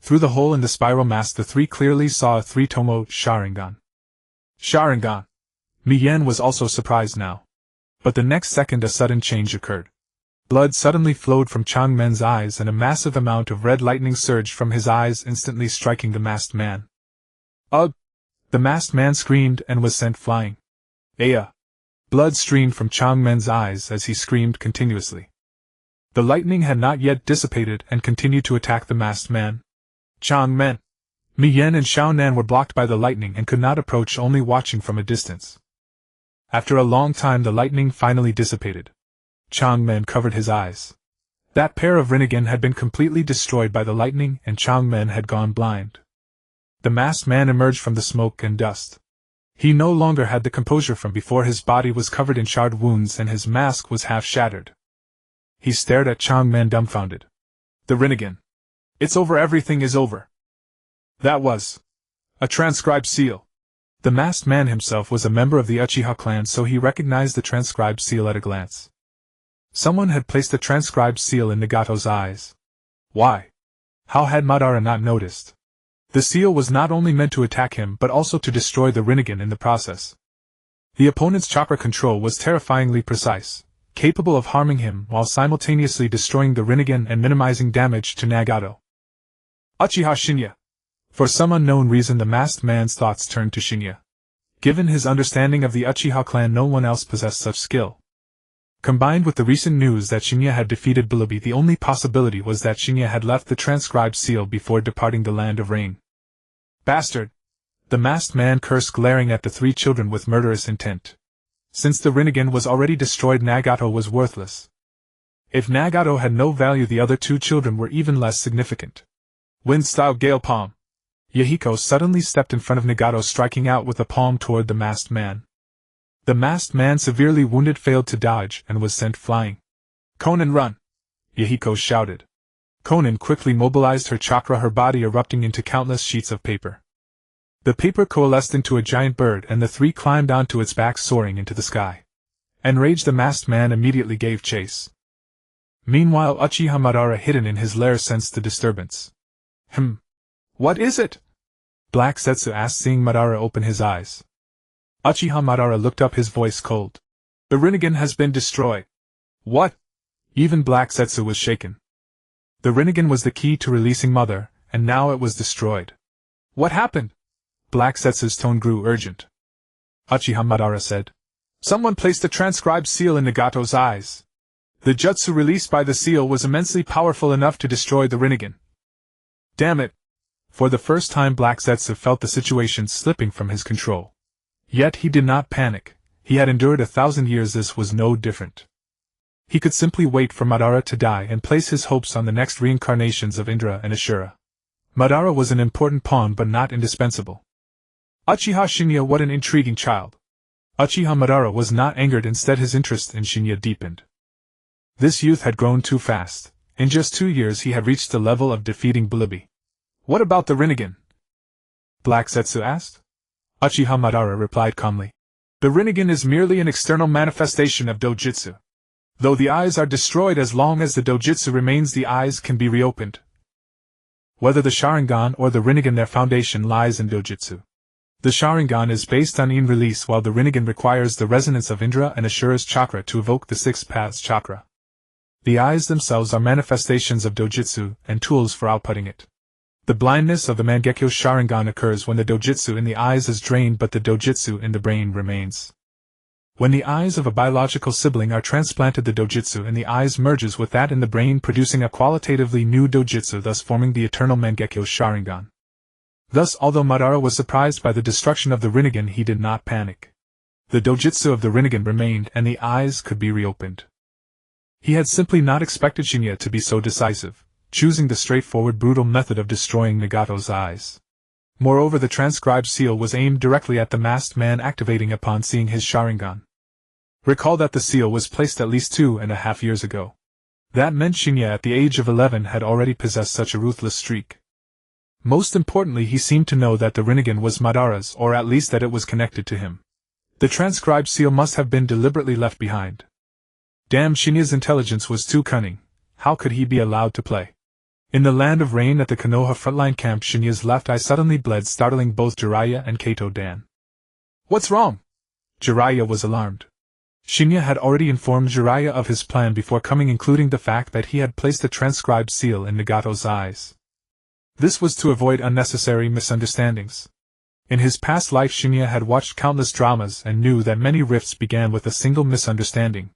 Through the hole in the spiral mask, the 3 clearly saw a three-tomoe Sharingan. Sharingan! Mi Yen was also surprised now. But the next second a sudden change occurred. Blood suddenly flowed from Changmen's eyes and a massive amount of red lightning surged from his eyes, instantly striking the masked man. Ugh! The masked man screamed and was sent flying. Aya! Blood streamed from Changmen's eyes as he screamed continuously. The lightning had not yet dissipated and continued to attack the masked man. Changmen, Mi Yen and Xiao Nan were blocked by the lightning and could not approach, only watching from a distance. After a long time the lightning finally dissipated. Changmen covered his eyes. That pair of Rinnegan had been completely destroyed by the lightning and Changmen had gone blind. The masked man emerged from the smoke and dust. He no longer had the composure from before. His body was covered in charred wounds and his mask was half shattered. He stared at Changmen dumbfounded. The Rinnegan. It's over, everything is over. That was a transcribed seal. The masked man himself was a member of the Uchiha clan, so he recognized the transcribed seal at a glance. Someone had placed the transcribed seal in Nagato's eyes. Why? How had Madara not noticed? The seal was not only meant to attack him but also to destroy the Rinnegan in the process. The opponent's chakra control was terrifyingly precise, capable of harming him while simultaneously destroying the Rinnegan and minimizing damage to Nagato. Uchiha Shin'ya. For some unknown reason the masked man's thoughts turned to Shin'ya. Given his understanding of the Uchiha clan, no one else possessed such skill. Combined with the recent news that Shin'ya had defeated Billubi, the only possibility was that Shin'ya had left the transcribed seal before departing the Land of Rain. Bastard! The masked man cursed, glaring at the 3 children with murderous intent. Since the Rinnegan was already destroyed, Nagato was worthless. If Nagato had no value, the other 2 children were even less significant. Wind-style gale palm. Yahiko suddenly stepped in front of Nagato, striking out with a palm toward the masked man. The masked man, severely wounded, failed to dodge and was sent flying. Conan, run! Yahiko shouted. Conan quickly mobilized her chakra, her body erupting into countless sheets of paper. The paper coalesced into a giant bird and the 3 climbed onto its back, soaring into the sky. Enraged, the masked man immediately gave chase. Meanwhile, Uchiha Madara, hidden in his lair, sensed the disturbance. What is it? Black Setsu asked, seeing Madara open his eyes. Uchiha Madara looked up, his voice cold. The Rinnegan has been destroyed. What? Even Black Setsu was shaken. The Rinnegan was the key to releasing Mother, and now it was destroyed. What happened? Black Setsu's tone grew urgent. Uchiha Madara said. Someone placed the transcribed seal in Nagato's eyes. The jutsu released by the seal was immensely powerful enough to destroy the Rinnegan. Damn it! For the first time Black Setsu felt the situation slipping from his control. Yet he did not panic. He had endured 1,000 years, this was no different. He could simply wait for Madara to die and place his hopes on the next reincarnations of Indra and Ashura. Madara was an important pawn but not indispensable. Uchiha Shin'ya, what an intriguing child. Uchiha Madara was not angered, instead his interest in Shin'ya deepened. This youth had grown too fast. In just 2 years he had reached the level of defeating Bilibi. What about the Rinnegan? Black Zetsu asked. Uchiha Madara replied calmly. The Rinnegan is merely an external manifestation of dojutsu. Though the eyes are destroyed, as long as the dojutsu remains, the eyes can be reopened. Whether the Sharingan or the Rinnegan, their foundation lies in dojutsu. The Sharingan is based on in release, while the Rinnegan requires the resonance of Indra and Ashura's chakra to evoke the Six Paths chakra. The eyes themselves are manifestations of dojutsu and tools for outputting it. The blindness of the Mangekyo Sharingan occurs when the dojutsu in the eyes is drained, but the dojutsu in the brain remains. When the eyes of a biological sibling are transplanted, the dojutsu in the eyes merges with that in the brain, producing a qualitatively new dojutsu, thus forming the eternal Mangekyo Sharingan. Thus, although Madara was surprised by the destruction of the Rinnegan, he did not panic. The dojutsu of the Rinnegan remained, and the eyes could be reopened. He had simply not expected Shin'ya to be so decisive, choosing the straightforward, brutal method of destroying Nagato's eyes. Moreover, the transcribed seal was aimed directly at the masked man, activating upon seeing his Sharingan. Recall that the seal was placed at least 2.5 years ago. That meant Shin'ya at the age of 11 had already possessed such a ruthless streak. Most importantly, he seemed to know that the Rinnegan was Madara's, or at least that it was connected to him. The transcribed seal must have been deliberately left behind. Damn, Shin'ya's intelligence was too cunning. How could he be allowed to play? In the land of rain at the Konoha frontline camp, Shin'ya's left eye suddenly bled, startling both Jiraiya and Kato Dan. What's wrong? Jiraiya was alarmed. Shin'ya had already informed Jiraiya of his plan before coming, including the fact that he had placed the transcribed seal in Nagato's eyes. This was to avoid unnecessary misunderstandings. In his past life, Shin'ya had watched countless dramas and knew that many rifts began with a single misunderstanding.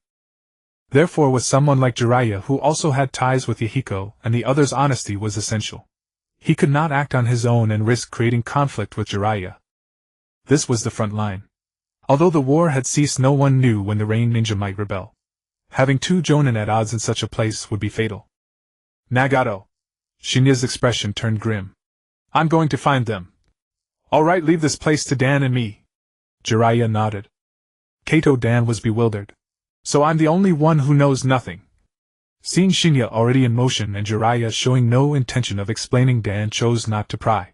Therefore, with someone like Jiraiya, who also had ties with Yahiko, and the other's honesty was essential. He could not act on his own and risk creating conflict with Jiraiya. This was the front line. Although the war had ceased, no one knew when the Rain Ninja might rebel. Having 2 Jonin at odds in such a place would be fatal. Nagato. Shin'ya's expression turned grim. I'm going to find them. All right, leave this place to Dan and me. Jiraiya nodded. Kato Dan was bewildered. So I'm the only one who knows nothing. Seeing Shin'ya already in motion and Jiraiya showing no intention of explaining, Dan chose not to pry.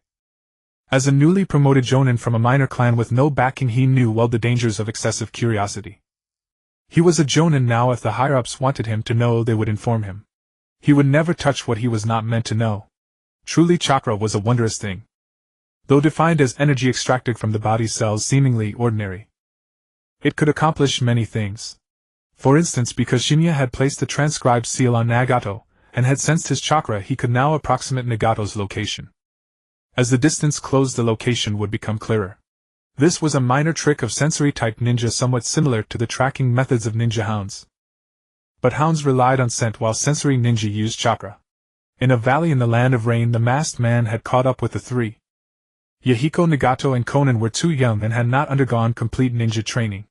As a newly promoted Jonin from a minor clan with no backing, he knew well the dangers of excessive curiosity. He was a Jonin now. If the higher-ups wanted him to know, they would inform him. He would never touch what he was not meant to know. Truly, chakra was a wondrous thing. Though defined as energy extracted from the body's cells, seemingly ordinary, it could accomplish many things. For instance, because Shin'ya had placed the transcribed seal on Nagato, and had sensed his chakra, he could now approximate Nagato's location. As the distance closed, the location would become clearer. This was a minor trick of sensory-type ninja, somewhat similar to the tracking methods of ninja hounds. But hounds relied on scent, while sensory ninja used chakra. In a valley in the land of rain, the masked man had caught up with the 3. Yahiko, Nagato, and Konan were too young and had not undergone complete ninja training.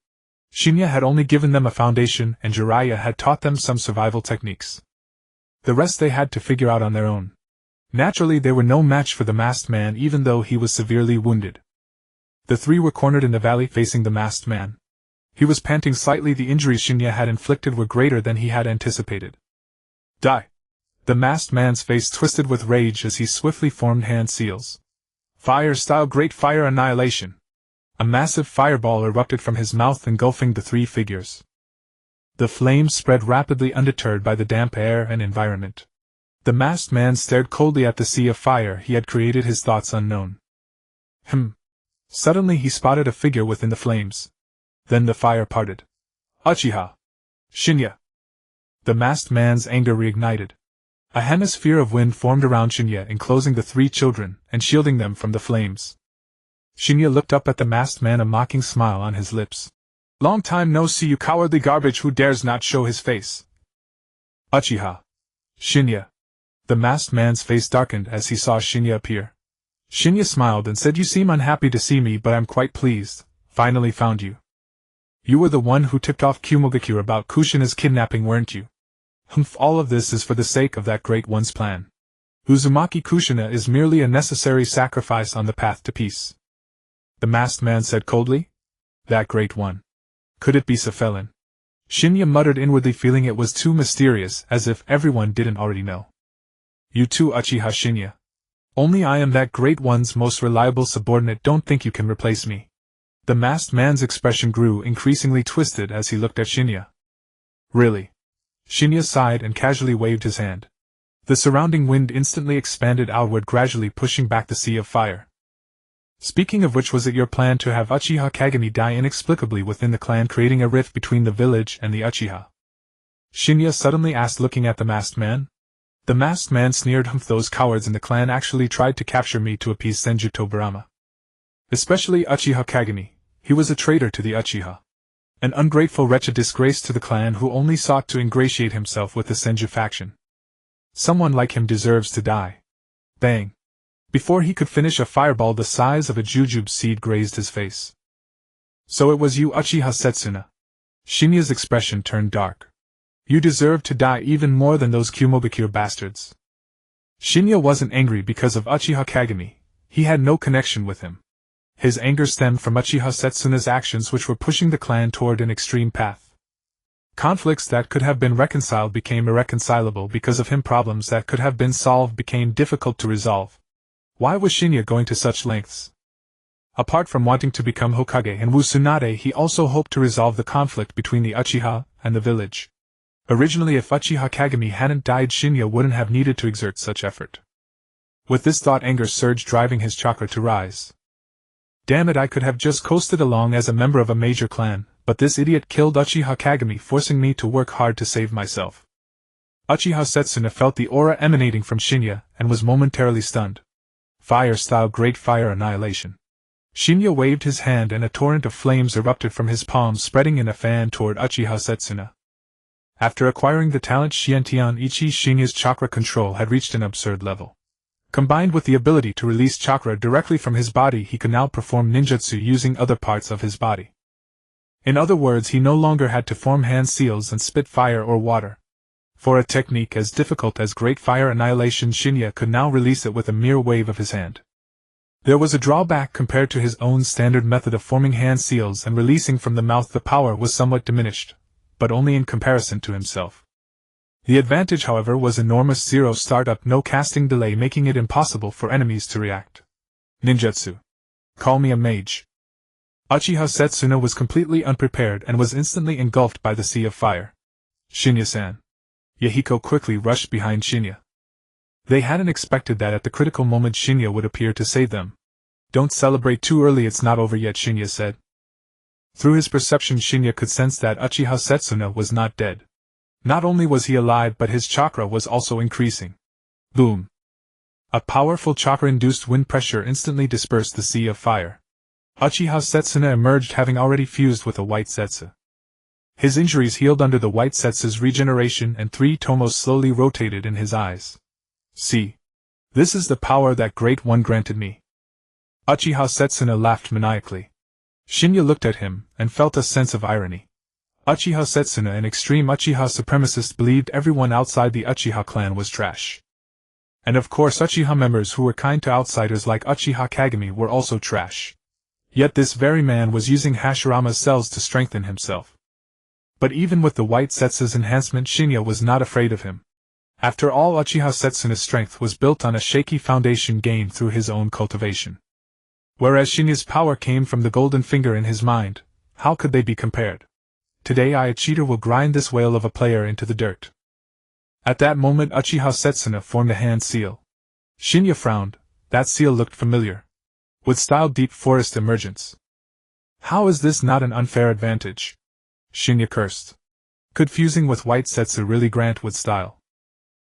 Shin'ya had only given them a foundation, and Jiraiya had taught them some survival techniques. The rest they had to figure out on their own. Naturally, they were no match for the masked man, even though he was severely wounded. The 3 were cornered in the valley facing the masked man. He was panting slightly. The injuries Shin'ya had inflicted were greater than he had anticipated. Die! The masked man's face twisted with rage as he swiftly formed hand seals. Fire style, great fire annihilation. A massive fireball erupted from his mouth, engulfing the 3 figures. The flames spread rapidly, undeterred by the damp air and environment. The masked man stared coldly at the sea of fire he had created, his thoughts unknown. Suddenly he spotted a figure within the flames. Then the fire parted. Uchiha Shin'ya! The masked man's anger reignited. A hemisphere of wind formed around Shin'ya, enclosing the 3 children and shielding them from the flames. Shin'ya looked up at the masked man, a mocking smile on his lips. Long time no see, you cowardly garbage who dares not show his face. Uchiha Shin'ya! The masked man's face darkened as he saw Shin'ya appear. Shin'ya smiled and said, You seem unhappy to see me, but I'm quite pleased. Finally found you. You were the one who tipped off Kumogakure about Kushina's kidnapping, weren't you? All of this is for the sake of that great one's plan. Uzumaki Kushina is merely a necessary sacrifice on the path to peace. The masked man said coldly. That great one. Could it be Cephalin? Shin'ya muttered inwardly, feeling it was too mysterious, as if everyone didn't already know. You too, Uchiha Shin'ya. Only I am that great one's most reliable subordinate. Don't think you can replace me. The masked man's expression grew increasingly twisted as he looked at Shin'ya. Really? Shin'ya sighed and casually waved his hand. The surrounding wind instantly expanded outward, gradually pushing back the sea of fire. Speaking of which, was it your plan to have Uchiha Kagami die inexplicably within the clan, creating a rift between the village and the Uchiha? Shin'ya suddenly asked, looking at the masked man. The masked man sneered. Those cowards in the clan actually tried to capture me to appease Senju Tobirama. Especially Uchiha Kagami. He was a traitor to the Uchiha. An ungrateful wretch, a disgrace to the clan, who only sought to ingratiate himself with the Senju faction. Someone like him deserves to die. Bang! Before he could finish, a fireball the size of a jujube seed grazed his face. So it was you, Uchiha Setsuna. Shin'ya's expression turned dark. You deserve to die even more than those Kumobakure bastards. Shin'ya wasn't angry because of Uchiha Kagami. He had no connection with him. His anger stemmed from Uchiha Setsuna's actions, which were pushing the clan toward an extreme path. Conflicts that could have been reconciled became irreconcilable because of him. Problems that could have been solved became difficult to resolve. Why was Shin'ya going to such lengths? Apart from wanting to become Hokage and Tsunade, he also hoped to resolve the conflict between the Uchiha and the village. Originally, if Uchiha Kagami hadn't died, Shin'ya wouldn't have needed to exert such effort. With this thought, anger surged, driving his chakra to rise. Damn it, I could have just coasted along as a member of a major clan, but this idiot killed Uchiha Kagami, forcing me to work hard to save myself. Uchiha Setsuna felt the aura emanating from Shin'ya and was momentarily stunned. Fire-style Great Fire Annihilation. Shin'ya waved his hand and a torrent of flames erupted from his palms, spreading in a fan toward Uchiha Setsuna. After acquiring the talent Shientian Ichi, Shin'ya's chakra control had reached an absurd level. Combined with the ability to release chakra directly from his body, he could now perform ninjutsu using other parts of his body. In other words, he no longer had to form hand seals and spit fire or water. For a technique as difficult as Great Fire Annihilation, Shin'ya could now release it with a mere wave of his hand. There was a drawback compared to his own standard method of forming hand seals and releasing from the mouth. The power was somewhat diminished, but only in comparison to himself. The advantage, however, was enormous: zero startup, no casting delay, making it impossible for enemies to react. Ninjutsu. Call me a mage. Uchiha Setsuna was completely unprepared and was instantly engulfed by the sea of fire. Shin'ya-san. Yahiko quickly rushed behind Shin'ya. They hadn't expected that at the critical moment Shin'ya would appear to save them. Don't celebrate too early, it's not over yet, Shin'ya said. Through his perception, Shin'ya could sense that Uchiha Setsuna was not dead. Not only was he alive, but his chakra was also increasing. Boom! A powerful chakra-induced wind pressure instantly dispersed the sea of fire. Uchiha Setsuna emerged, having already fused with a white Setsu. His injuries healed under the white Setsu's regeneration, and three-tomoe slowly rotated in his eyes. See. This is the power that Great One granted me. Uchiha Setsuna laughed maniacally. Shin'ya looked at him, and felt a sense of irony. Uchiha Setsuna, an extreme Uchiha supremacist, believed everyone outside the Uchiha clan was trash. And of course Uchiha members who were kind to outsiders like Uchiha Kagami were also trash. Yet this very man was using Hashirama's cells to strengthen himself. But even with the white Setsu's enhancement, Shin'ya was not afraid of him. After all, Uchiha Setsuna's strength was built on a shaky foundation gained through his own cultivation. Whereas Shin'ya's power came from the golden finger in his mind, how could they be compared? Today a cheater will grind this whale of a player into the dirt. At that moment Uchiha Setsuna formed a hand seal. Shin'ya frowned. That seal looked familiar. With style deep forest emergence. How is this not an unfair advantage? Shin'ya cursed. Could fusing with white Setsu really grant with style?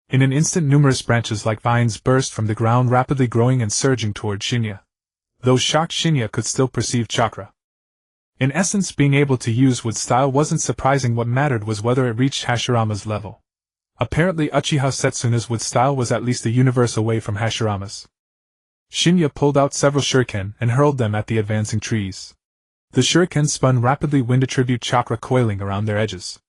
In an instant numerous branches like vines burst from the ground, rapidly growing and surging toward Shin'ya. Though shocked, Shin'ya could still perceive chakra. In essence, being able to use wood style wasn't surprising. What mattered was whether it reached Hashirama's level. Apparently Uchiha Setsuna's wood style was at least a universe away from Hashirama's. Shin'ya pulled out several shuriken and hurled them at the advancing trees. The shuriken spun rapidly, wind attribute chakra coiling around their edges.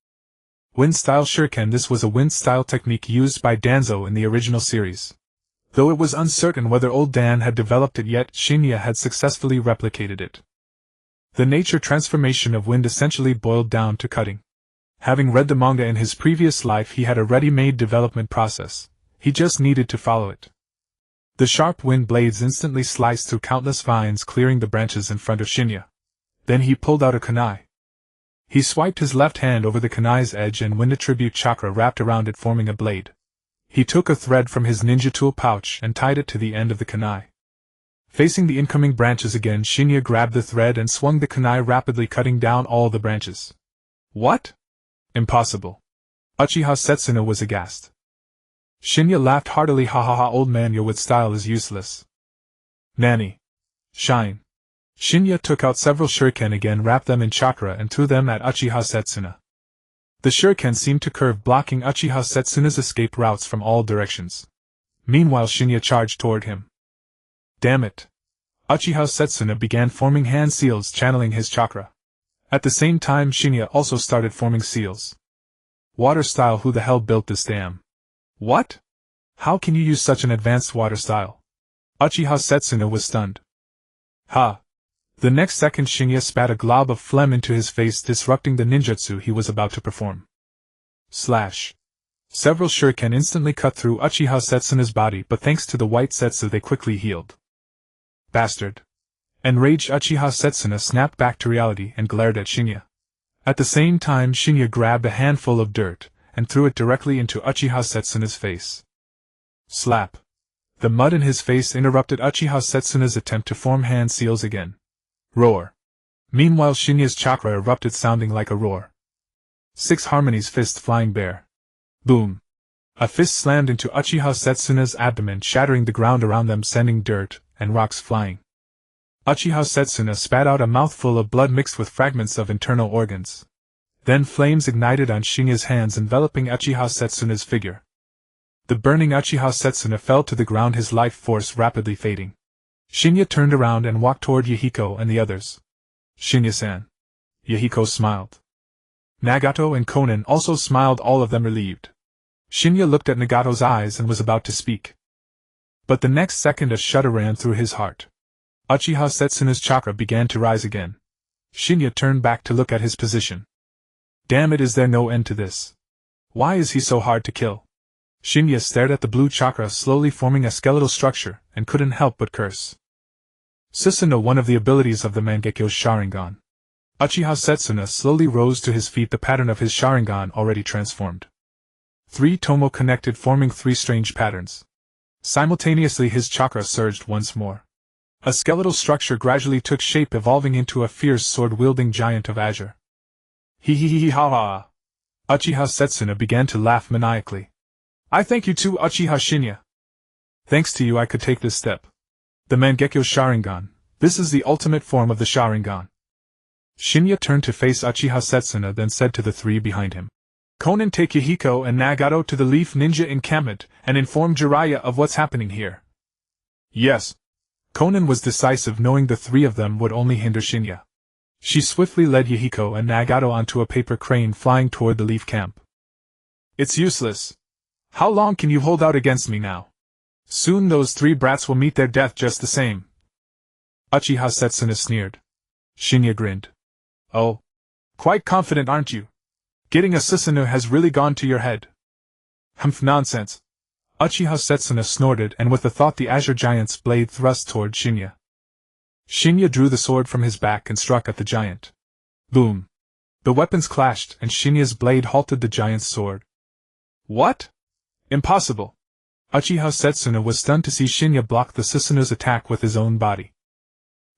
Wind-style shuriken. This was a wind-style technique used by Danzo in the original series. Though it was uncertain whether old Dan had developed it yet, Shin'ya had successfully replicated it. The nature transformation of wind essentially boiled down to cutting. Having read the manga in his previous life, he had a ready-made development process. He just needed to follow it. The sharp wind blades instantly sliced through countless vines, clearing the branches in front of Shin'ya. Then he pulled out a kunai. He swiped his left hand over the kunai's edge and wind attribute chakra wrapped around it, forming a blade. He took a thread from his ninja tool pouch and tied it to the end of the kunai. Facing the incoming branches again, Shin'ya grabbed the thread and swung the kunai, rapidly cutting down all the branches. What? Impossible. Uchiha Setsuna was aghast. Shin'ya laughed heartily. Ha ha ha, old man, your wood style is useless. Nanny. Shine. Shin'ya took out several shuriken again, wrapped them in chakra and threw them at Uchiha Setsuna. The shuriken seemed to curve, blocking Uchiha Setsuna's escape routes from all directions. Meanwhile, Shin'ya charged toward him. Damn it. Uchiha Setsuna began forming hand seals, channeling his chakra. At the same time, Shin'ya also started forming seals. Water style, who the hell built this dam? What? How can you use such an advanced water style? Uchiha Setsuna was stunned. Ha! The next second, Shin'ya spat a glob of phlegm into his face, disrupting the ninjutsu he was about to perform. Slash. Several shuriken instantly cut through Uchiha Setsuna's body, but thanks to the white setsu they quickly healed. Bastard. Enraged, Uchiha Setsuna snapped back to reality and glared at Shin'ya. At the same time, Shin'ya grabbed a handful of dirt and threw it directly into Uchiha Setsuna's face. Slap. The mud in his face interrupted Uchiha Setsuna's attempt to form hand seals again. Roar. Meanwhile, Shin'ya's chakra erupted, sounding like a roar. 6 harmonies, fist flying bare. Boom. A fist slammed into Uchiha Setsuna's abdomen, shattering the ground around them, sending dirt and rocks flying. Uchiha Setsuna spat out a mouthful of blood mixed with fragments of internal organs. Then flames ignited on Shin'ya's hands, enveloping Uchiha Setsuna's figure. The burning Uchiha Setsuna fell to the ground, his life force rapidly fading. Shin'ya turned around and walked toward Yahiko and the others. Shin'ya-san. Yahiko smiled. Nagato and Konan also smiled, all of them relieved. Shin'ya looked at Nagato's eyes and was about to speak. But the next second a shudder ran through his heart. Uchiha Setsuna's chakra began to rise again. Shin'ya turned back to look at his position. Damn it, is there no end to this? Why is he so hard to kill? Shin'ya stared at the blue chakra slowly forming a skeletal structure and couldn't help but curse. Susanoo, one of the abilities of the Mangekyo's Sharingan. Uchiha Setsuna slowly rose to his feet, the pattern of his Sharingan already transformed. 3-tomoe connected, forming 3 strange patterns. Simultaneously, his chakra surged once more. A skeletal structure gradually took shape, evolving into a fierce sword-wielding giant of azure. Ha. Uchiha Setsuna began to laugh maniacally. I thank you too, Uchiha Shin'ya. Thanks to you I could take this step. The Mangekyo Sharingan, this is the ultimate form of the Sharingan. Shin'ya turned to face Uchiha Setsuna, then said to the 3 behind him. Konan, take Yahiko and Nagato to the Leaf Ninja encampment and inform Jiraiya of what's happening here. Yes. Konan was decisive, knowing the 3 of them would only hinder Shin'ya. She swiftly led Yahiko and Nagato onto a paper crane, flying toward the Leaf camp. It's useless. How long can you hold out against me now? Soon those 3 brats will meet their death just the same. Uchiha Setsuna sneered. Shin'ya grinned. Oh. Quite confident, aren't you? Getting a Susanoo has really gone to your head. Humph, nonsense. Uchiha Setsuna snorted, and with the thought the azure giant's blade thrust toward Shin'ya. Shin'ya drew the sword from his back and struck at the giant. Boom. The weapons clashed, and Shin'ya's blade halted the giant's sword. What? Impossible. Uchiha Setsuna was stunned to see Shin'ya block the Susanoo's attack with his own body.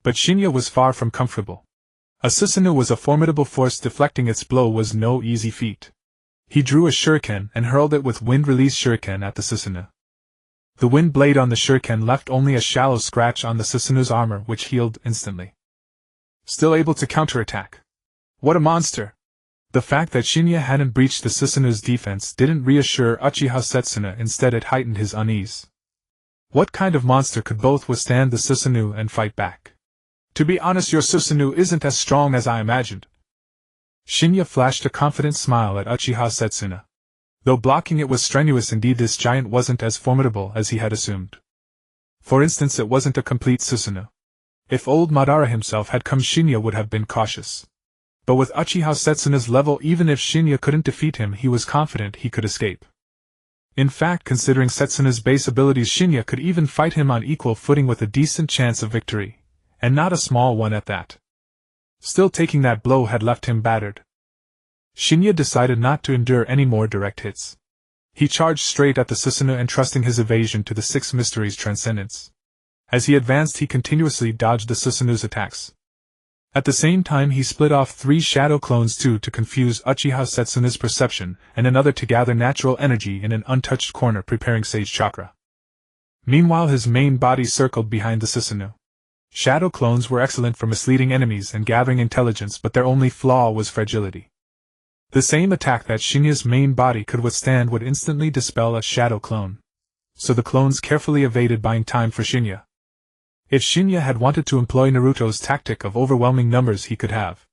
But Shin'ya was far from comfortable. A Susanoo was a formidable force, deflecting its blow was no easy feat. He drew a shuriken and hurled it with wind-release shuriken at the Susanoo. The wind blade on the shuriken left only a shallow scratch on the Susanoo's armor, which healed instantly. Still able to counterattack. What a monster! The fact that Shin'ya hadn't breached the Susanoo's defense didn't reassure Uchiha Setsuna, instead it heightened his unease. What kind of monster could both withstand the Susanoo and fight back? To be honest, your Susanoo isn't as strong as I imagined. Shin'ya flashed a confident smile at Uchiha Setsuna. Though blocking it was strenuous indeed, this giant wasn't as formidable as he had assumed. For instance, it wasn't a complete Susanoo. If old Madara himself had come, Shin'ya would have been cautious. But with Uchiha Setsuna's level, even if Shin'ya couldn't defeat him, he was confident he could escape. In fact, considering Setsuna's base abilities, Shin'ya could even fight him on equal footing with a decent chance of victory, and not a small one at that. Still, taking that blow had left him battered. Shin'ya decided not to endure any more direct hits. He charged straight at the Susanoo, entrusting his evasion to the Six Mysteries' transcendence. As he advanced, he continuously dodged the Susanoo's attacks. At the same time, he split off 3 shadow clones, 2 to confuse Uchiha Setsuna's perception, and another to gather natural energy in an untouched corner preparing Sage Chakra. Meanwhile, his main body circled behind the Susanoo. Shadow clones were excellent for misleading enemies and gathering intelligence, but their only flaw was fragility. The same attack that Shin'ya's main body could withstand would instantly dispel a shadow clone. So the clones carefully evaded, buying time for Shin'ya. If Shin'ya had wanted to employ Naruto's tactic of overwhelming numbers, he could have.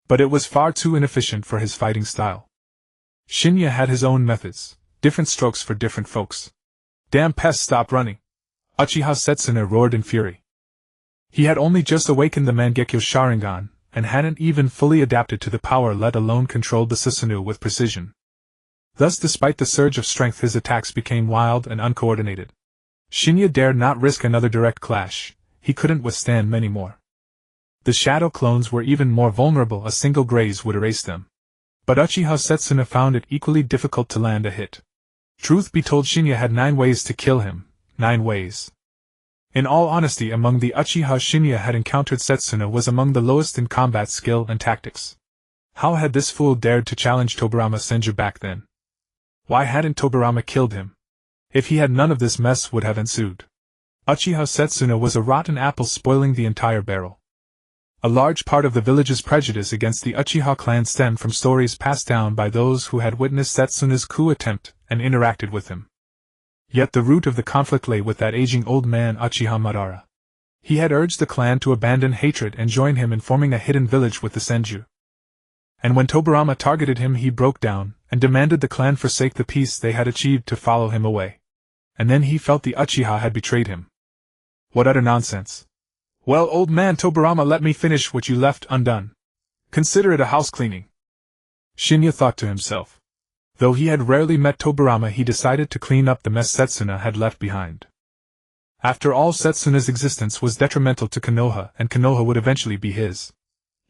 But it was far too inefficient for his fighting style. Shin'ya had his own methods, different strokes for different folks. Damn pest, stop running! Uchiha Setsuna roared in fury. He had only just awakened the Mangekyo Sharingan, and hadn't even fully adapted to the power, let alone controlled the Susanoo with precision. Thus, despite the surge of strength, his attacks became wild and uncoordinated. Shin'ya dared not risk another direct clash. He couldn't withstand many more. The shadow clones were even more vulnerable, a single graze would erase them. But Uchiha Setsuna found it equally difficult to land a hit. Truth be told, Shin'ya had 9 ways to kill him, 9 ways. In all honesty, among the Uchiha Shin'ya had encountered, Setsuna was among the lowest in combat skill and tactics. How had this fool dared to challenge Tobirama Senju back then? Why hadn't Tobirama killed him? If he had, none of this mess would have ensued. Uchiha Setsuna was a rotten apple, spoiling the entire barrel. A large part of the village's prejudice against the Uchiha clan stemmed from stories passed down by those who had witnessed Setsuna's coup attempt and interacted with him. Yet the root of the conflict lay with that aging old man, Uchiha Madara. He had urged the clan to abandon hatred and join him in forming a hidden village with the Senju. And when Tobirama targeted him, he broke down and demanded the clan forsake the peace they had achieved to follow him away. And then he felt the Uchiha had betrayed him. What utter nonsense! Well, old man Tobirama, let me finish what you left undone. Consider it a house cleaning. Shin'ya thought to himself. Though he had rarely met Tobirama, he decided to clean up the mess Setsuna had left behind. After all, Setsuna's existence was detrimental to Konoha, and Konoha would eventually be his.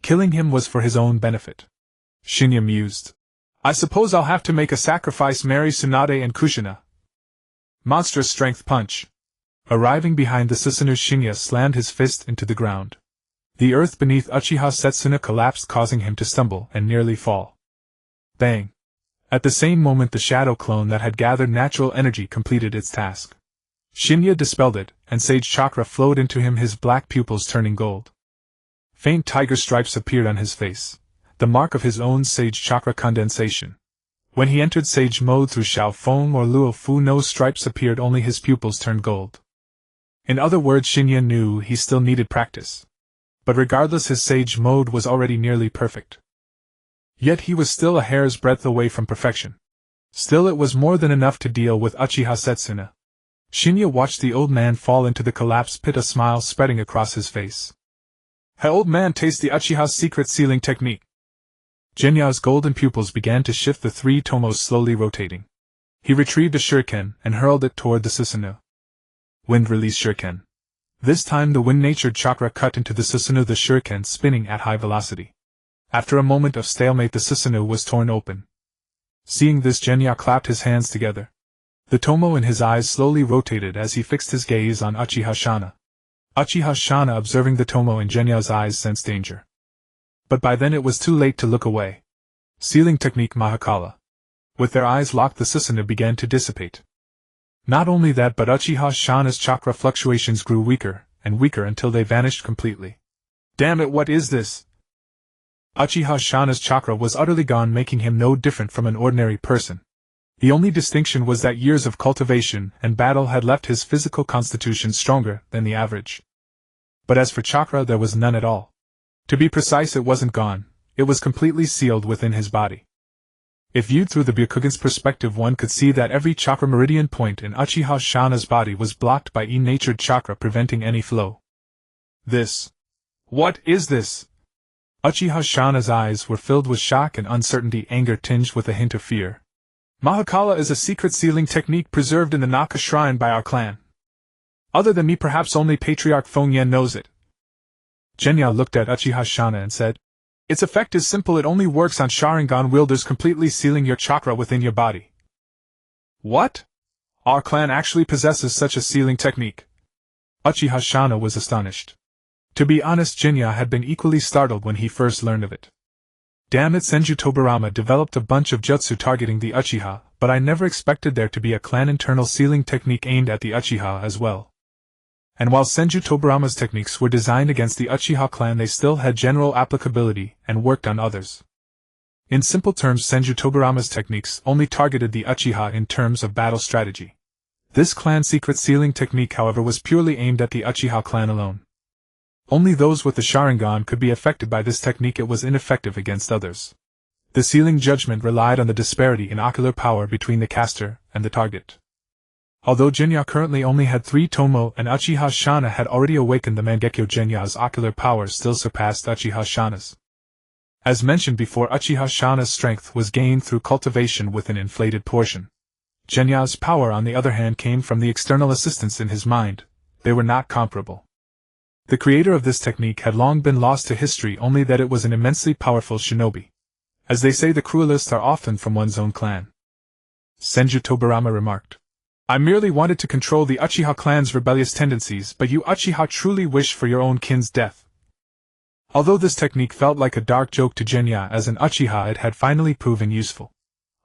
Killing him was for his own benefit. Shin'ya mused. I suppose I'll have to make a sacrifice, Mary Tsunade and Kushina. Monstrous strength punch. Arriving behind the Susanoo, Shin'ya slammed his fist into the ground. The earth beneath Uchiha Setsuna collapsed, causing him to stumble and nearly fall. Bang! At the same moment, the shadow clone that had gathered natural energy completed its task. Shin'ya dispelled it, and Sage Chakra flowed into him, his black pupils turning gold. Faint tiger stripes appeared on his face, the mark of his own Sage Chakra condensation. When he entered Sage mode through Xiao Feng or Luo Fu, no stripes appeared, only his pupils turned gold. In other words, Shin'ya knew he still needed practice. But regardless, his Sage mode was already nearly perfect. Yet he was still a hair's breadth away from perfection. Still, it was more than enough to deal with Uchiha Setsuna. Shin'ya watched the old man fall into the collapsed pit, a smile spreading across his face. Hey, old man, taste the Uchiha's secret sealing technique. Jinya's golden pupils began to shift, the 3-tomoe slowly rotating. He retrieved a shuriken and hurled it toward the Susanoo. Wind-release shuriken. This time the wind-natured chakra cut into the Susanoo, the shuriken spinning at high velocity. After a moment of stalemate, the Susanoo was torn open. Seeing this, Jinya clapped his hands together. The tomoe in his eyes slowly rotated as he fixed his gaze on Uchiha Shin'ya. Uchiha Shin'ya, observing the tomoe in Jinya's eyes, sensed danger. But by then it was too late to look away. Sealing technique Mahakala. With their eyes locked, the Susanoo began to dissipate. Not only that, but Uchiha Shin'ya's chakra fluctuations grew weaker and weaker until they vanished completely. Damn it, what is this? Uchiha Shin'ya's chakra was utterly gone, making him no different from an ordinary person. The only distinction was that years of cultivation and battle had left his physical constitution stronger than the average. But as for chakra, there was none at all. To be precise, it wasn't gone, it was completely sealed within his body. If viewed through the Byakugan's perspective, one could see that every chakra meridian point in Uchiha Shin'ya's body was blocked by E-natured chakra, preventing any flow. This. What is this? Uchiha Shin'ya's eyes were filled with shock and uncertainty, anger tinged with a hint of fear. Mahakala is a secret sealing technique preserved in the Naka shrine by our clan. Other than me, perhaps only Patriarch Fengyan knows it. Genya looked at Uchiha Shin'ya and said, its effect is simple, it only works on Sharingan wielders, completely sealing your chakra within your body. What? Our clan actually possesses such a sealing technique? Uchiha Shin'ya was astonished. To be honest, Genya had been equally startled when he first learned of it. Damn it, Senju Tobirama developed a bunch of jutsu targeting the Uchiha, but I never expected there to be a clan internal sealing technique aimed at the Uchiha as well. And while Senju Tobirama's techniques were designed against the Uchiha clan, they still had general applicability and worked on others. In simple terms, Senju Tobirama's techniques only targeted the Uchiha in terms of battle strategy. This clan secret sealing technique, however, was purely aimed at the Uchiha clan alone. Only those with the Sharingan could be affected by this technique, it was ineffective against others. The sealing judgment relied on the disparity in ocular power between the caster and the target. Although Genya currently only had three-tomoe and Uchiha Shin'ya had already awakened the Mangekyo, Genya's ocular power still surpassed Uchiha Shin'ya's. As mentioned before, Uchiha Shin'ya's strength was gained through cultivation with an inflated portion. Genya's power, on the other hand, came from the external assistance in his mind. They were not comparable. The creator of this technique had long been lost to history, only that it was an immensely powerful shinobi. As they say, the cruelest are often from one's own clan. Senju Tobirama remarked. I merely wanted to control the Uchiha clan's rebellious tendencies, but you Uchiha truly wish for your own kin's death. Although this technique felt like a dark joke to Genya, as an Uchiha it had finally proven useful.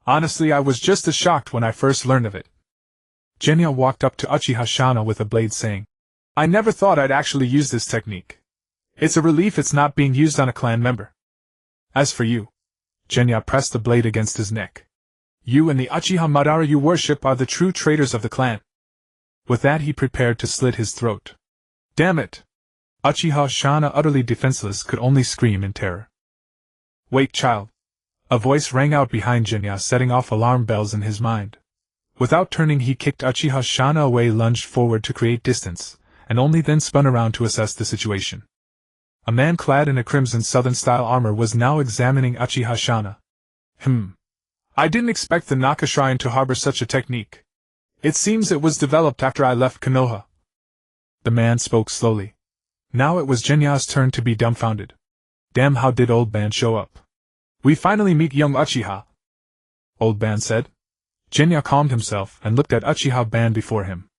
Honestly, I was just as shocked when I first learned of it. Genya walked up to Uchiha Shin'ya with a blade, saying, I never thought I'd actually use this technique. It's a relief it's not being used on a clan member. As for you, Genya pressed the blade against his neck. You and the Uchiha Madara you worship are the true traitors of the clan. With that he prepared to slit his throat. Damn it! Uchiha Shin'ya, utterly defenseless, could only scream in terror. Wait, child! A voice rang out behind Genya, setting off alarm bells in his mind. Without turning he kicked Uchiha Shin'ya away, lunged forward to create distance, and only then spun around to assess the situation. A man clad in a crimson southern-style armor was now examining Uchiha Shin'ya. I didn't expect the Naka Shrine to harbor such a technique. It seems it was developed after I left Konoha. The man spoke slowly. Now it was Genya's turn to be dumbfounded. Damn, how did Old Ban show up? We finally meet young Uchiha, Old Ban said. Genya calmed himself and looked at Uchiha Ban before him.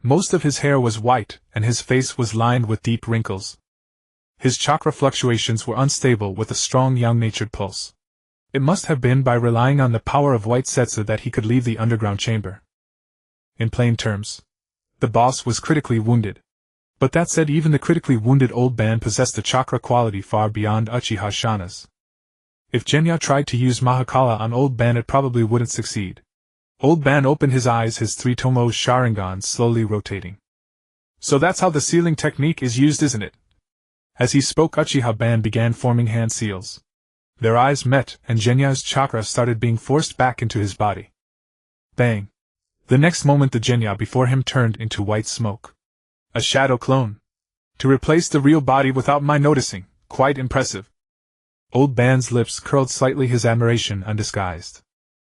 Most of his hair was white, and his face was lined with deep wrinkles. His chakra fluctuations were unstable, with a strong young-natured pulse. It must have been by relying on the power of white setsu that he could leave the underground chamber. In plain terms, the boss was critically wounded. But that said, even the critically wounded Old Ban possessed a chakra quality far beyond Uchiha Shin'ya's. If Genya tried to use Mahakala on Old Ban, it probably wouldn't succeed. Old Ban opened his eyes, his three-tomoe Sharingan slowly rotating. So that's how the sealing technique is used, isn't it? As he spoke, Uchiha Ban began forming hand seals. Their eyes met, and Genya's chakra started being forced back into his body. Bang! The next moment the Genya before him turned into white smoke. A shadow clone. To replace the real body without my noticing, quite impressive. Old Ban's lips curled slightly, his admiration undisguised.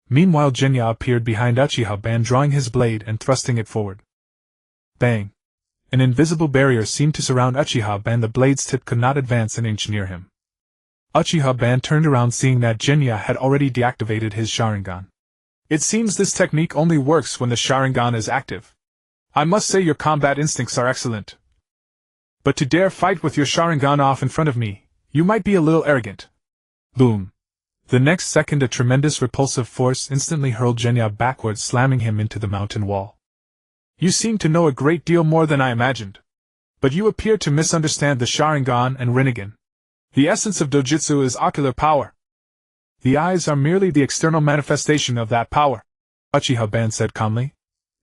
Meanwhile Genya appeared behind Uchiha Ban, drawing his blade and thrusting it forward. Bang! An invisible barrier seemed to surround Uchiha Ban. The blade's tip could not advance an inch near him. Uchiha Ban turned around, seeing that Genya had already deactivated his Sharingan. It seems this technique only works when the Sharingan is active. I must say your combat instincts are excellent. But to dare fight with your Sharingan off in front of me, you might be a little arrogant. Boom. The next second a tremendous repulsive force instantly hurled Genya backwards, slamming him into the mountain wall. You seem to know a great deal more than I imagined. But you appear to misunderstand the Sharingan and Rinnegan. The essence of dojutsu is ocular power. The eyes are merely the external manifestation of that power, Uchiha Ban said calmly.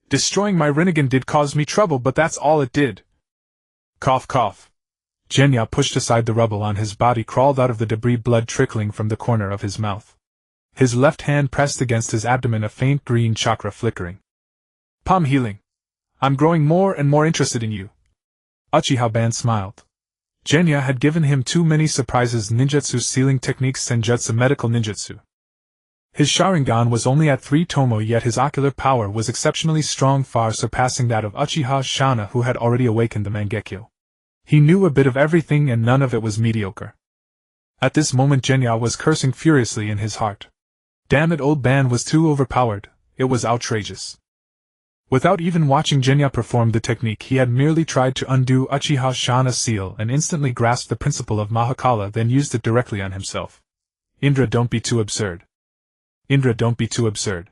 Destroying my Rinnegan did cause me trouble, but that's all it did. Cough cough. Genya pushed aside the rubble on his body, crawled out of the debris, blood trickling from the corner of his mouth. His left hand pressed against his abdomen, a faint green chakra flickering. Palm healing. I'm growing more and more interested in you. Uchiha Ban smiled. Genya had given him too many surprises: ninjutsu, sealing techniques, senjutsu, medical ninjutsu. His Sharingan was only at 3-tomoe, yet his ocular power was exceptionally strong, far surpassing that of Uchiha Shin'ya, who had already awakened the Mangekyo. He knew a bit of everything and none of it was mediocre. At this moment Genya was cursing furiously in his heart. Damn it, old man was too overpowered, it was outrageous. Without even watching Genya perform the technique, he had merely tried to undo Uchiha Shin'ya's seal and instantly grasped the principle of Mahakala, then used it directly on himself. Indra, don't be too absurd. Indra, don't be too absurd.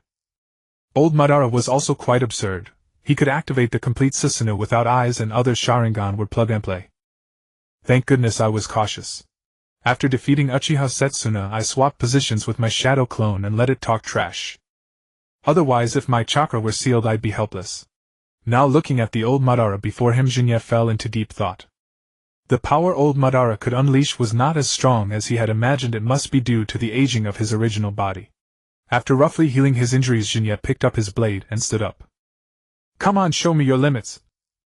Old Madara was also quite absurd. He could activate the complete Susanoo without eyes, and other Sharingan were plug and play. Thank goodness I was cautious. After defeating Uchiha Setsuna, I swapped positions with my shadow clone and let it talk trash. Otherwise, if my chakra were sealed, I'd be helpless. Now, looking at the old Madara before him, Genya fell into deep thought. The power old Madara could unleash was not as strong as he had imagined. It must be due to the aging of his original body. After roughly healing his injuries, Genya picked up his blade and stood up. Come on, show me your limits,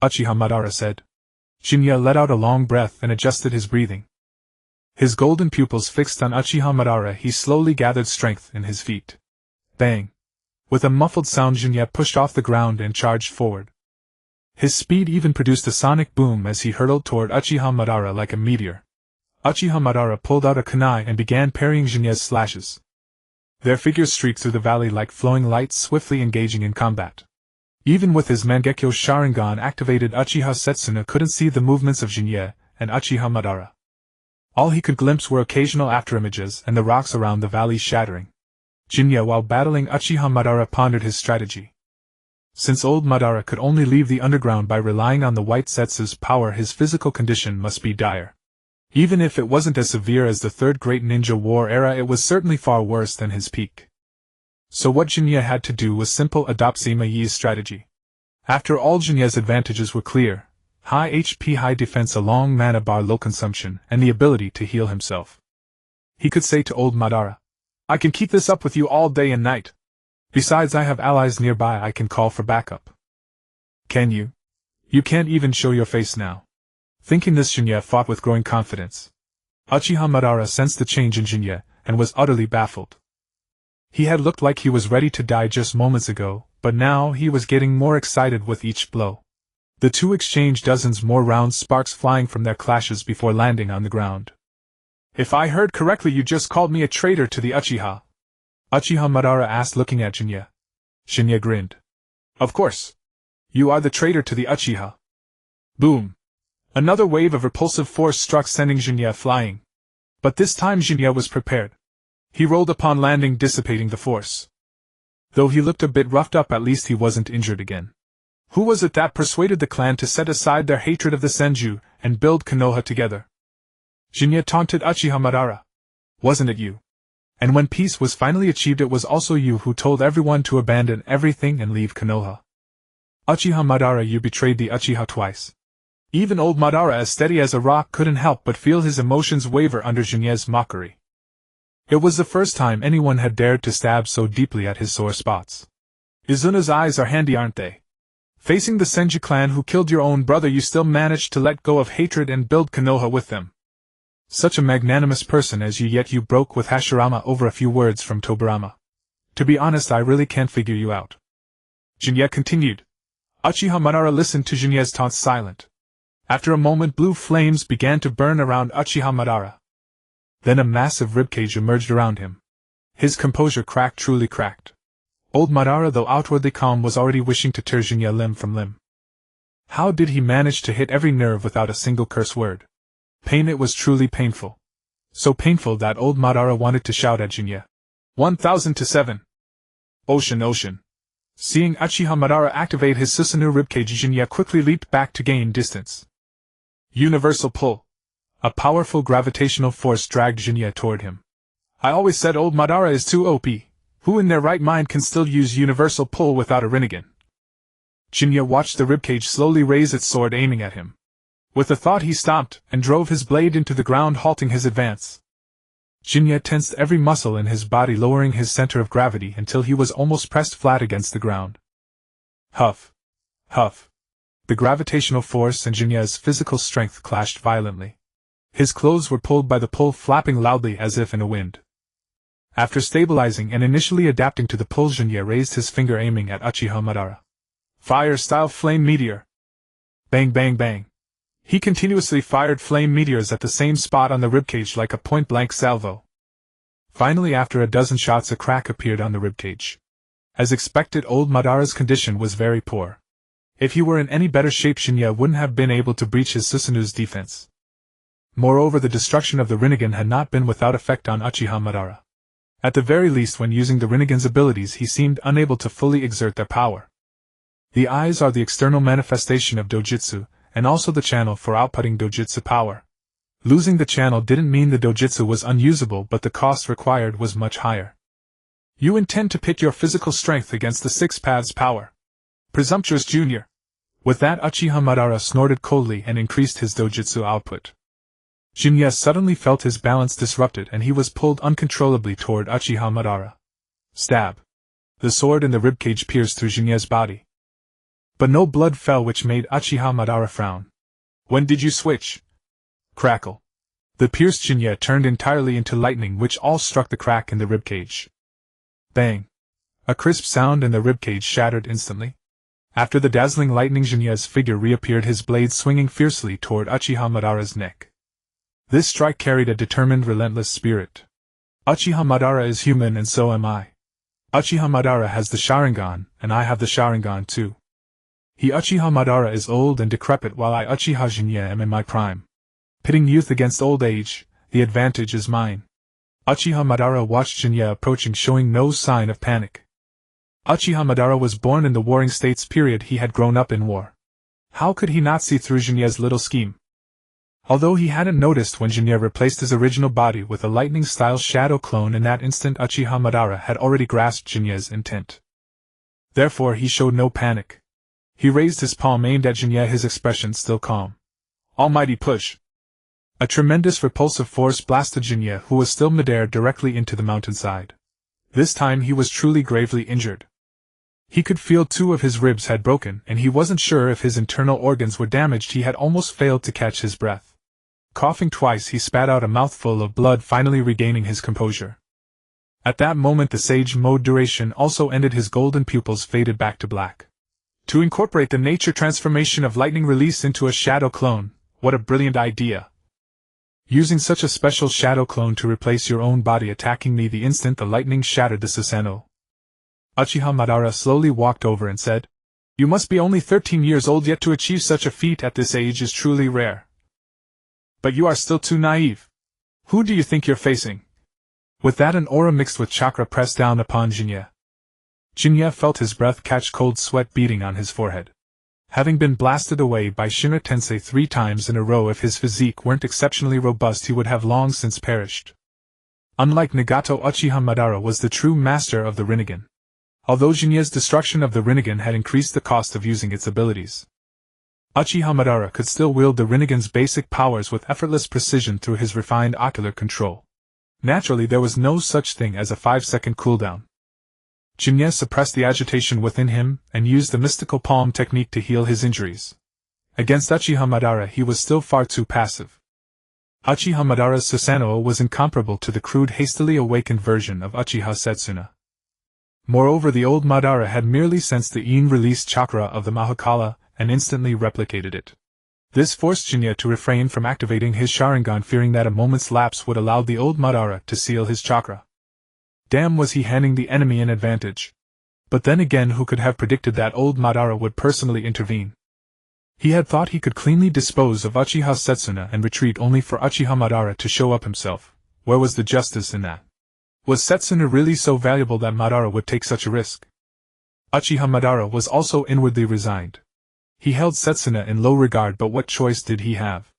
Uchiha Madara said. Genya let out a long breath and adjusted his breathing. His golden pupils fixed on Uchiha Madara, he slowly gathered strength in his feet. Bang! With a muffled sound, Genya pushed off the ground and charged forward. His speed even produced a sonic boom as he hurtled toward Uchiha Madara like a meteor. Uchiha Madara pulled out a kunai and began parrying Genya's slashes. Their figures streaked through the valley like flowing lights, swiftly engaging in combat. Even with his Mangekyo Sharingan activated, Uchiha Setsuna couldn't see the movements of Genya and Uchiha Madara. All he could glimpse were occasional afterimages and the rocks around the valley shattering. Genya, while battling Uchiha Madara, pondered his strategy. Since old Madara could only leave the underground by relying on the White Setsu's power, his physical condition must be dire. Even if it wasn't as severe as the Third Great Ninja War era, it was certainly far worse than his peak. So what Genya had to do was simple: adopt Sima Yi's strategy. After all, Genya's advantages were clear: high HP, high defense, a long mana bar, low consumption, and the ability to heal himself. He could say to old Madara, I can keep this up with you all day and night. Besides, I have allies nearby I can call for backup. Can you? You can't even show your face now. Thinking this, Genya fought with growing confidence. Uchiha Madara sensed the change in Genya and was utterly baffled. He had looked like he was ready to die just moments ago, but now he was getting more excited with each blow. The two exchanged dozens more rounds, sparks flying from their clashes before landing on the ground. If I heard correctly, you just called me a traitor to the Uchiha? Uchiha Madara asked, looking at Genya. Genya grinned. Of course. You are the traitor to the Uchiha. Boom! Another wave of repulsive force struck, sending Genya flying. But this time Genya was prepared. He rolled upon landing, dissipating the force. Though he looked a bit roughed up, at least he wasn't injured again. Who was it that persuaded the clan to set aside their hatred of the Senju and build Konoha together? Genya taunted Uchiha Madara. Wasn't it you? And when peace was finally achieved, it was also you who told everyone to abandon everything and leave Konoha. Uchiha Madara, you betrayed the Uchiha twice. Even old Madara, as steady as a rock, couldn't help but feel his emotions waver under Genya's mockery. It was the first time anyone had dared to stab so deeply at his sore spots. Izuna's eyes are handy, aren't they? Facing the Senju clan who killed your own brother, you still managed to let go of hatred and build Konoha with them. Such a magnanimous person as you, yet you broke with Hashirama over a few words from Tobirama. To be honest, I really can't figure you out. Genya continued. Uchiha Madara listened to Genya's taunts silent. After a moment, blue flames began to burn around Uchiha Madara. Then a massive ribcage emerged around him. His composure cracked, truly cracked. Old Madara, though outwardly calm, was already wishing to tear Genya limb from limb. How did he manage to hit every nerve without a single curse word? Pain, it was truly painful. So painful that old Madara wanted to shout at Genya. 1000-7. Ocean. Seeing Uchiha Madara activate his Susanoo ribcage, Genya quickly leaped back to gain distance. Universal pull. A powerful gravitational force dragged Genya toward him. I always said old Madara is too OP. Who in their right mind can still use universal pull without a Rinnegan? Genya watched the ribcage slowly raise its sword, aiming at him. With a thought, he stopped and drove his blade into the ground, halting his advance. Genya tensed every muscle in his body, lowering his center of gravity until he was almost pressed flat against the ground. Huff. Huff. The gravitational force and Genya's physical strength clashed violently. His clothes were pulled by the pull, flapping loudly as if in a wind. After stabilizing and initially adapting to the pull, Shin'ya raised his finger, aiming at Uchiha Madara. Fire-style flame meteor! Bang bang bang! He continuously fired flame meteors at the same spot on the ribcage like a point-blank salvo. Finally, after a dozen shots, a crack appeared on the ribcage. As expected, old Madara's condition was very poor. If he were in any better shape, Shin'ya wouldn't have been able to breach his Susanu's defense. Moreover, the destruction of the Rinnegan had not been without effect on Uchiha Madara. At the very least, when using the Rinnegan's abilities, he seemed unable to fully exert their power. The eyes are the external manifestation of dojutsu, and also the channel for outputting dojutsu power. Losing the channel didn't mean the dojutsu was unusable, but the cost required was much higher. You intend to pit your physical strength against the six paths power. Presumptuous junior! With that, Uchiha Madara snorted coldly and increased his dojutsu output. Shin'ya suddenly felt his balance disrupted and he was pulled uncontrollably toward Uchiha Madara. Stab! The sword in the ribcage pierced through Shin'ya's body. But no blood fell, which made Uchiha Madara frown. When did you switch? Crackle! The pierced Shin'ya turned entirely into lightning, which all struck the crack in the ribcage. Bang! A crisp sound and the ribcage shattered instantly. After the dazzling lightning, Shin'ya's figure reappeared, his blade swinging fiercely toward Uchiha Madara's neck. This strike carried a determined, relentless spirit. Uchiha Madara is human and so am I. Uchiha Madara has the Sharingan, and I have the Sharingan too. He Uchiha Madara is old and decrepit while I Uchiha Shin'ya am in my prime. Pitting youth against old age, the advantage is mine. Uchiha Madara watched Shin'ya approaching, showing no sign of panic. Uchiha Madara was born in the Warring States period. He had grown up in war. How could he not see through Shin'ya's little scheme? Although he hadn't noticed when Shin'ya replaced his original body with a lightning-style shadow clone, in that instant Uchiha Madara had already grasped Shin'ya's intent. Therefore he showed no panic. He raised his palm, aimed at Shin'ya, his expression still calm. Almighty push! A tremendous repulsive force blasted Shin'ya, who was still midair, directly into the mountainside. This time he was truly gravely injured. He could feel 2 of his ribs had broken, and he wasn't sure if his internal organs were damaged. He had almost failed to catch his breath. Coughing twice, he spat out a mouthful of blood, finally regaining his composure. At that moment the sage mode duration also ended. His golden pupils faded back to black. To incorporate the nature transformation of lightning release into a shadow clone, what a brilliant idea! Using such a special shadow clone to replace your own body attacking me the instant the lightning shattered the Susanoo. Uchiha Madara slowly walked over and said, You must be only 13 years old, yet to achieve such a feat at this age is truly rare. But you are still too naive. Who do you think you're facing? With that, an aura mixed with chakra pressed down upon Shin'ya. Shin'ya felt his breath catch, cold sweat beading on his forehead. Having been blasted away by Shinra Tensei 3 times in a row, if his physique weren't exceptionally robust he would have long since perished. Unlike Nagato, Uchiha Madara was the true master of the Rinnegan. Although Shin'ya's destruction of the Rinnegan had increased the cost of using its abilities, Uchiha Madara could still wield the Rinnegan's basic powers with effortless precision through his refined ocular control. Naturally, there was no such thing as a 5-second cooldown. Shin'ya suppressed the agitation within him and used the mystical palm technique to heal his injuries. Against Uchiha Madara he was still far too passive. Uchiha Madara's Susanoo was incomparable to the crude, hastily awakened version of Uchiha Setsuna. Moreover, the old Madara had merely sensed the in-released chakra of the Mahakala and instantly replicated it. This forced Shin'ya to refrain from activating his Sharingan, fearing that a moment's lapse would allow the old Madara to seal his chakra. Damn, was he handing the enemy an advantage. But then again, who could have predicted that old Madara would personally intervene? He had thought he could cleanly dispose of Uchiha Setsuna and retreat, only for Uchiha Madara to show up himself. Where was the justice in that? Was Setsuna really so valuable that Madara would take such a risk? Uchiha Madara was also inwardly resigned. He held Setsuna in low regard, but what choice did he have?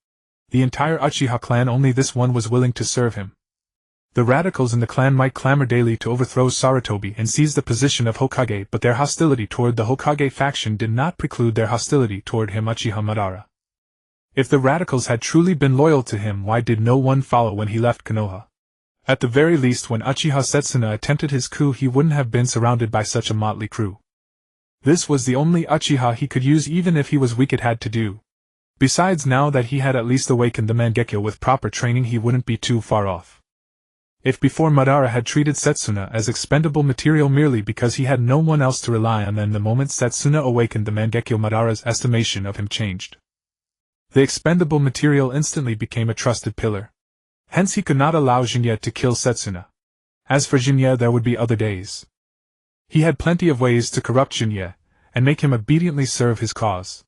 The entire Uchiha clan, only this one was willing to serve him. The radicals in the clan might clamor daily to overthrow Sarutobi and seize the position of Hokage, but their hostility toward the Hokage faction did not preclude their hostility toward him, Uchiha Madara. If the radicals had truly been loyal to him, why did no one follow when he left Konoha? At the very least, when Uchiha Setsuna attempted his coup, he wouldn't have been surrounded by such a motley crew. This was the only Uchiha he could use, even if he was weak. It had to do. Besides, now that he had at least awakened the Mangekyo with proper training, he wouldn't be too far off. If before Madara had treated Setsuna as expendable material merely because he had no one else to rely on, then the moment Setsuna awakened the Mangekyo, Madara's estimation of him changed. The expendable material instantly became a trusted pillar. Hence he could not allow Shin'ya to kill Setsuna. As for Shin'ya, there would be other days. He had plenty of ways to corrupt Shin'ya, and make him obediently serve his cause.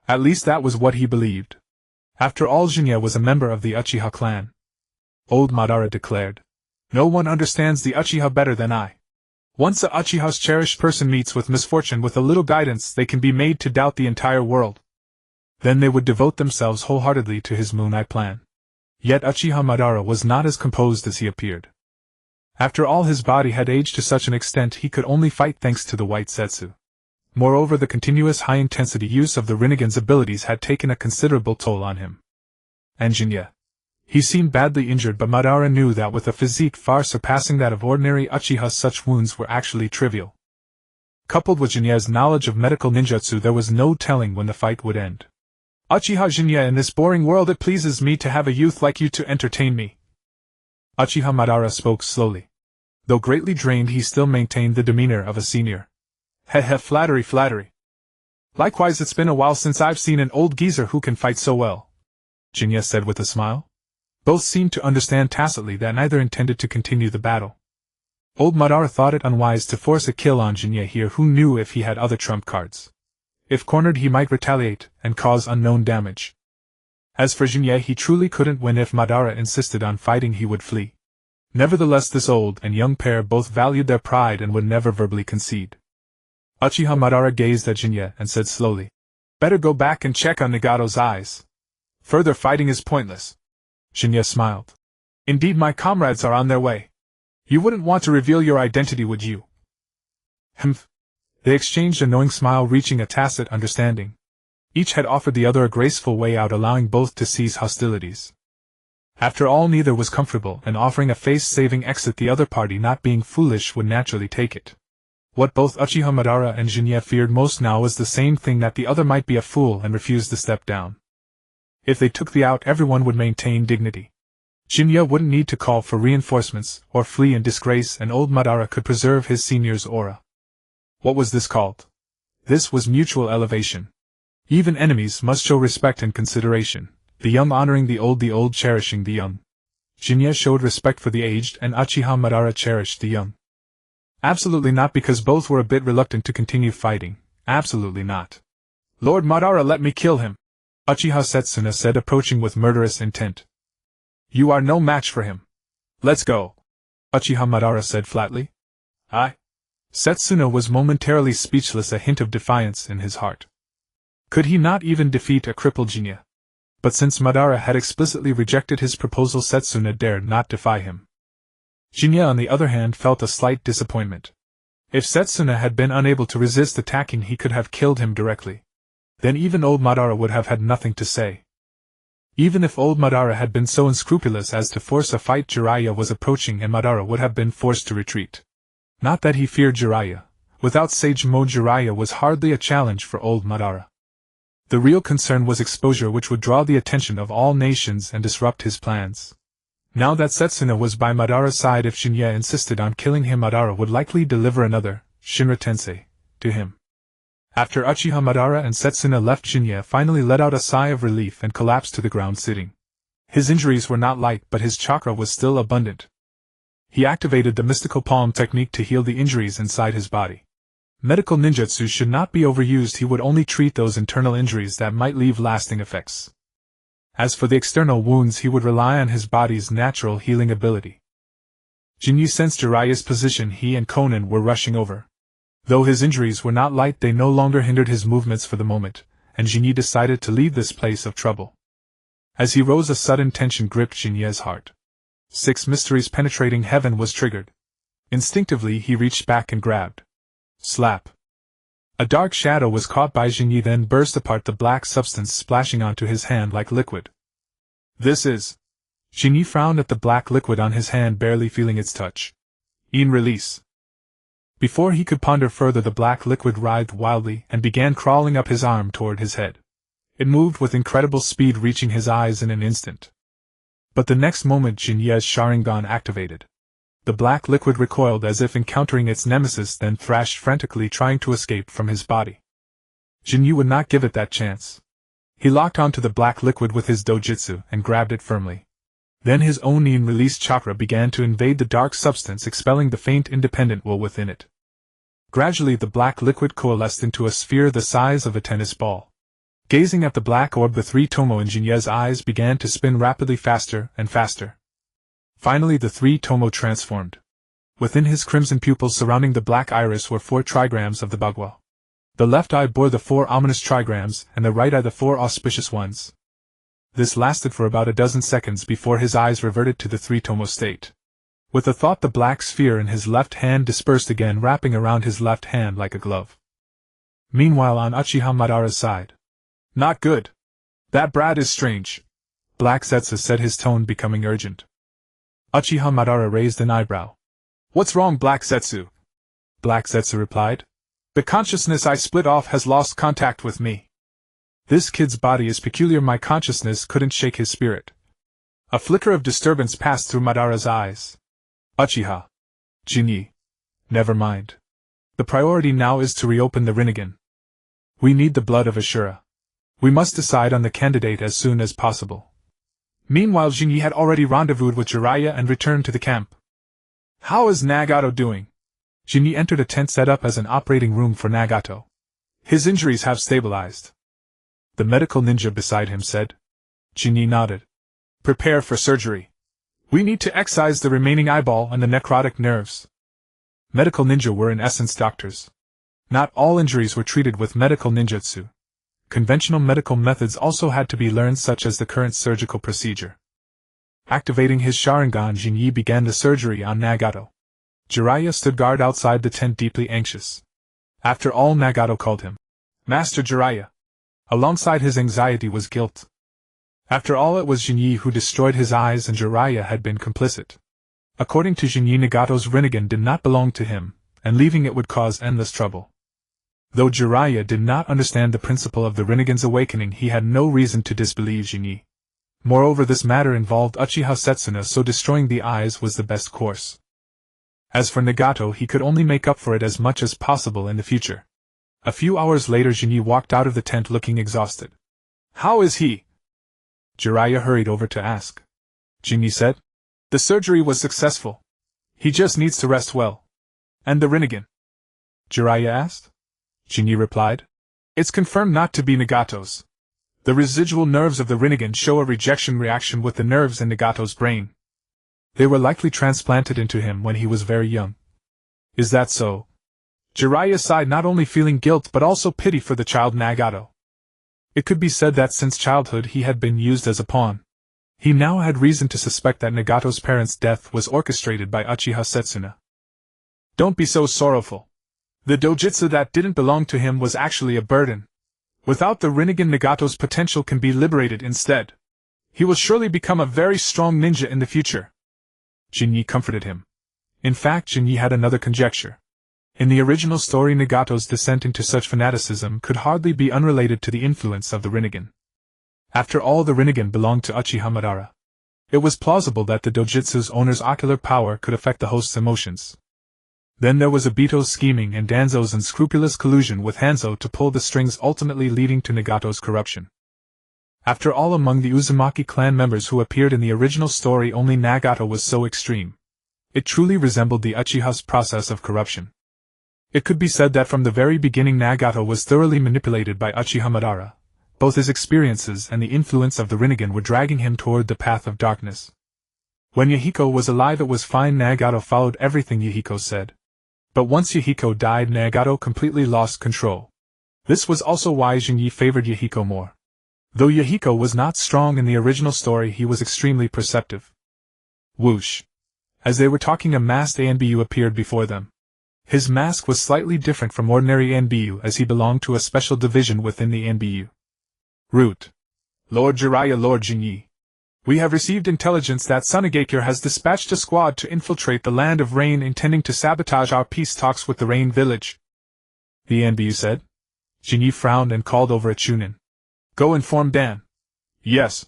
At least that was what he believed. After all, Shin'ya was a member of the Uchiha clan. Old Madara declared. No one understands the Uchiha better than I. Once a Uchiha's cherished person meets with misfortune, with a little guidance they can be made to doubt the entire world. Then they would devote themselves wholeheartedly to his Moon Eye plan. Yet Uchiha Madara was not as composed as he appeared. After all, his body had aged to such an extent he could only fight thanks to the white Setsu. Moreover, the continuous high-intensity use of the Rinnegan's abilities had taken a considerable toll on him. And Shin'ya. He seemed badly injured, but Madara knew that with a physique far surpassing that of ordinary Uchiha, such wounds were actually trivial. Coupled with Shin'ya's knowledge of medical ninjutsu, there was no telling when the fight would end. Uchiha Shin'ya, in this boring world it pleases me to have a youth like you to entertain me. Uchiha Madara spoke slowly. Though greatly drained, he still maintained the demeanor of a senior. Flattery, flattery. Likewise, it's been a while since I've seen an old geezer who can fight so well, Shin'ya said with a smile. Both seemed to understand tacitly that neither intended to continue the battle. Old Madara thought it unwise to force a kill on Shin'ya here, who knew if he had other trump cards. If cornered, he might retaliate and cause unknown damage. As for Shin'ya, he truly couldn't win. If Madara insisted on fighting, he would flee. Nevertheless, this old and young pair both valued their pride and would never verbally concede. Uchiha Madara gazed at Shin'ya and said slowly, "Better go back and check on Nagado's eyes. Further fighting is pointless." Shin'ya smiled. "Indeed, my comrades are on their way. You wouldn't want to reveal your identity, would you?" Humph. They exchanged a knowing smile, reaching a tacit understanding. Each had offered the other a graceful way out, allowing both to cease hostilities. After all, neither was comfortable, and offering a face-saving exit, the other party, not being foolish, would naturally take it. What both Uchiha Madara and Shin'ya feared most now was the same thing, that the other might be a fool and refuse to step down. If they took the out, everyone would maintain dignity. Shin'ya wouldn't need to call for reinforcements or flee in disgrace, and old Madara could preserve his senior's aura. What was this called? This was mutual elevation. Even enemies must show respect and consideration, the young honoring the old cherishing the young. Shin'ya showed respect for the aged, and Uchiha Madara cherished the young. Absolutely not, because both were a bit reluctant to continue fighting. Absolutely not. "Lord Madara, let me kill him," Uchiha Setsuna said, approaching with murderous intent. "You are no match for him. Let's go," Uchiha Madara said flatly. "I?" Setsuna was momentarily speechless, a hint of defiance in his heart. Could he not even defeat a crippled Shin'ya? But since Madara had explicitly rejected his proposal, Setsuna dared not defy him. Shin'ya, on the other hand, felt a slight disappointment. If Setsuna had been unable to resist attacking, he could have killed him directly. Then even old Madara would have had nothing to say. Even if old Madara had been so unscrupulous as to force a fight, Jiraiya was approaching, and Madara would have been forced to retreat. Not that he feared Jiraiya. Without Sage Mode, Jiraiya was hardly a challenge for old Madara. The real concern was exposure, which would draw the attention of all nations and disrupt his plans. Now that Setsuna was by Madara's side, if Shin'ya insisted on killing him, Madara would likely deliver another, Shinra Tensei, to him. After Uchiha Madara and Setsuna left, Shin'ya finally let out a sigh of relief and collapsed to the ground, sitting. His injuries were not light, but his chakra was still abundant. He activated the mystical palm technique to heal the injuries inside his body. Medical ninjutsu should not be overused. He would only treat those internal injuries that might leave lasting effects. As for the external wounds, he would rely on his body's natural healing ability. Jinyu sensed Jiraiya's position. He and Konan were rushing over. Though his injuries were not light, they no longer hindered his movements for the moment, and Jinyu decided to leave this place of trouble. As he rose, a sudden tension gripped Jinya's heart. 6 mysteries penetrating heaven was triggered. Instinctively, he reached back and grabbed. Slap. A dark shadow was caught by Jinyu, then burst apart, the black substance splashing onto his hand like liquid. "This is..." Jinyu frowned at the black liquid on his hand, barely feeling its touch. "In release." Before he could ponder further, the black liquid writhed wildly and began crawling up his arm toward his head. It moved with incredible speed, reaching his eyes in an instant. But the next moment Shin'ya's Sharingan activated. The black liquid recoiled as if encountering its nemesis, then thrashed frantically, trying to escape from his body. Shin'ya would not give it that chance. He locked onto the black liquid with his dojutsu and grabbed it firmly. Then his Onin released chakra began to invade the dark substance, expelling the faint independent will within it. Gradually the black liquid coalesced into a sphere the size of a tennis ball. Gazing at the black orb, the three-tomoe in Shin'ya's eyes began to spin rapidly, faster and faster. Finally the three-tomoe transformed. Within his crimson pupils surrounding the black iris were 4 trigrams of the Bagua. The left eye bore the 4 ominous trigrams, and the right eye the 4 auspicious ones. This lasted for about a dozen seconds before his eyes reverted to the three-tomoe state. With a thought, the black sphere in his left hand dispersed again, wrapping around his left hand like a glove. Meanwhile, on Uchiha Madara's side. Not good. That brat is strange. Black Zetsu said, his tone becoming urgent. Uchiha Madara raised an eyebrow. What's wrong, Black Zetsu? Black Zetsu replied. The consciousness I split off has lost contact with me. This kid's body is peculiar, my consciousness couldn't shake his spirit. A flicker of disturbance passed through Madara's eyes. Uchiha. Shin'ya. Never mind. The priority now is to reopen the Rinnegan. We need the blood of Ashura. We must decide on the candidate as soon as possible. Meanwhile, Shin'ya had already rendezvoused with Jiraiya and returned to the camp. How is Nagato doing? Shin'ya entered a tent set up as an operating room for Nagato. His injuries have stabilized. The medical ninja beside him said. Shin'ya nodded. Prepare for surgery. We need to excise the remaining eyeball and the necrotic nerves. Medical ninja were in essence doctors. Not all injuries were treated with medical ninjutsu. Conventional medical methods also had to be learned, such as the current surgical procedure. Activating his Sharingan, Shin'ya began the surgery on Nagato. Jiraiya stood guard outside the tent, deeply anxious. After all, Nagato called him Master Jiraiya. Alongside his anxiety was guilt. After all, it was Shin'ya who destroyed his eyes, and Jiraiya had been complicit. According to Shin'ya, Nagato's Rinnegan did not belong to him, and leaving it would cause endless trouble. Though Jiraiya did not understand the principle of the Rinnegan's awakening, he had no reason to disbelieve Shin'ya. Moreover, this matter involved Uchiha Setsuna, so destroying the eyes was the best course. As for Nagato, he could only make up for it as much as possible in the future. A few hours later, Shin'ya walked out of the tent looking exhausted. How is he? Jiraiya hurried over to ask. Shin'ya said. The surgery was successful. He just needs to rest well. And the Rinnegan? Jiraiya asked. Shin'ya replied. It's confirmed not to be Nagato's. The residual nerves of the Rinnegan show a rejection reaction with the nerves in Nagato's brain. They were likely transplanted into him when he was very young. Is that so? Jiraiya sighed, not only feeling guilt but also pity for the child Nagato. It could be said that since childhood he had been used as a pawn. He now had reason to suspect that Nagato's parents' death was orchestrated by Uchiha Setsuna. Don't be so sorrowful. The dojutsu that didn't belong to him was actually a burden. Without the Rinnegan, Nagato's potential can be liberated instead. He will surely become a very strong ninja in the future. Shin'ya comforted him. In fact, Shin'ya had another conjecture. In the original story, Nagato's descent into such fanaticism could hardly be unrelated to the influence of the Rinnegan. After all, the Rinnegan belonged to Uchiha Madara. It was plausible that the dojutsu's owner's ocular power could affect the host's emotions. Then there was Obito's scheming and Danzo's unscrupulous collusion with Hanzo to pull the strings, ultimately leading to Nagato's corruption. After all, among the Uzumaki clan members who appeared in the original story, only Nagato was so extreme. It truly resembled the Uchiha's process of corruption. It could be said that from the very beginning Nagato was thoroughly manipulated by Uchiha Madara. Both his experiences and the influence of the Rinnegan were dragging him toward the path of darkness. When Yahiko was alive, it was fine. Nagato followed everything Yahiko said. But once Yahiko died, Nagato completely lost control. This was also why Shin'ya favored Yahiko more. Though Yahiko was not strong in the original story, he was extremely perceptive. Whoosh! As they were talking, a masked ANBU appeared before them. His mask was slightly different from ordinary ANBU, as he belonged to a special division within the ANBU. Root. Lord Jiraiya, Lord Shin'ya. We have received intelligence that Sunagakure has dispatched a squad to infiltrate the Land of Rain, intending to sabotage our peace talks with the Rain Village. The ANBU said. Shin'ya frowned and called over at Chunin. Go inform Dan. Yes.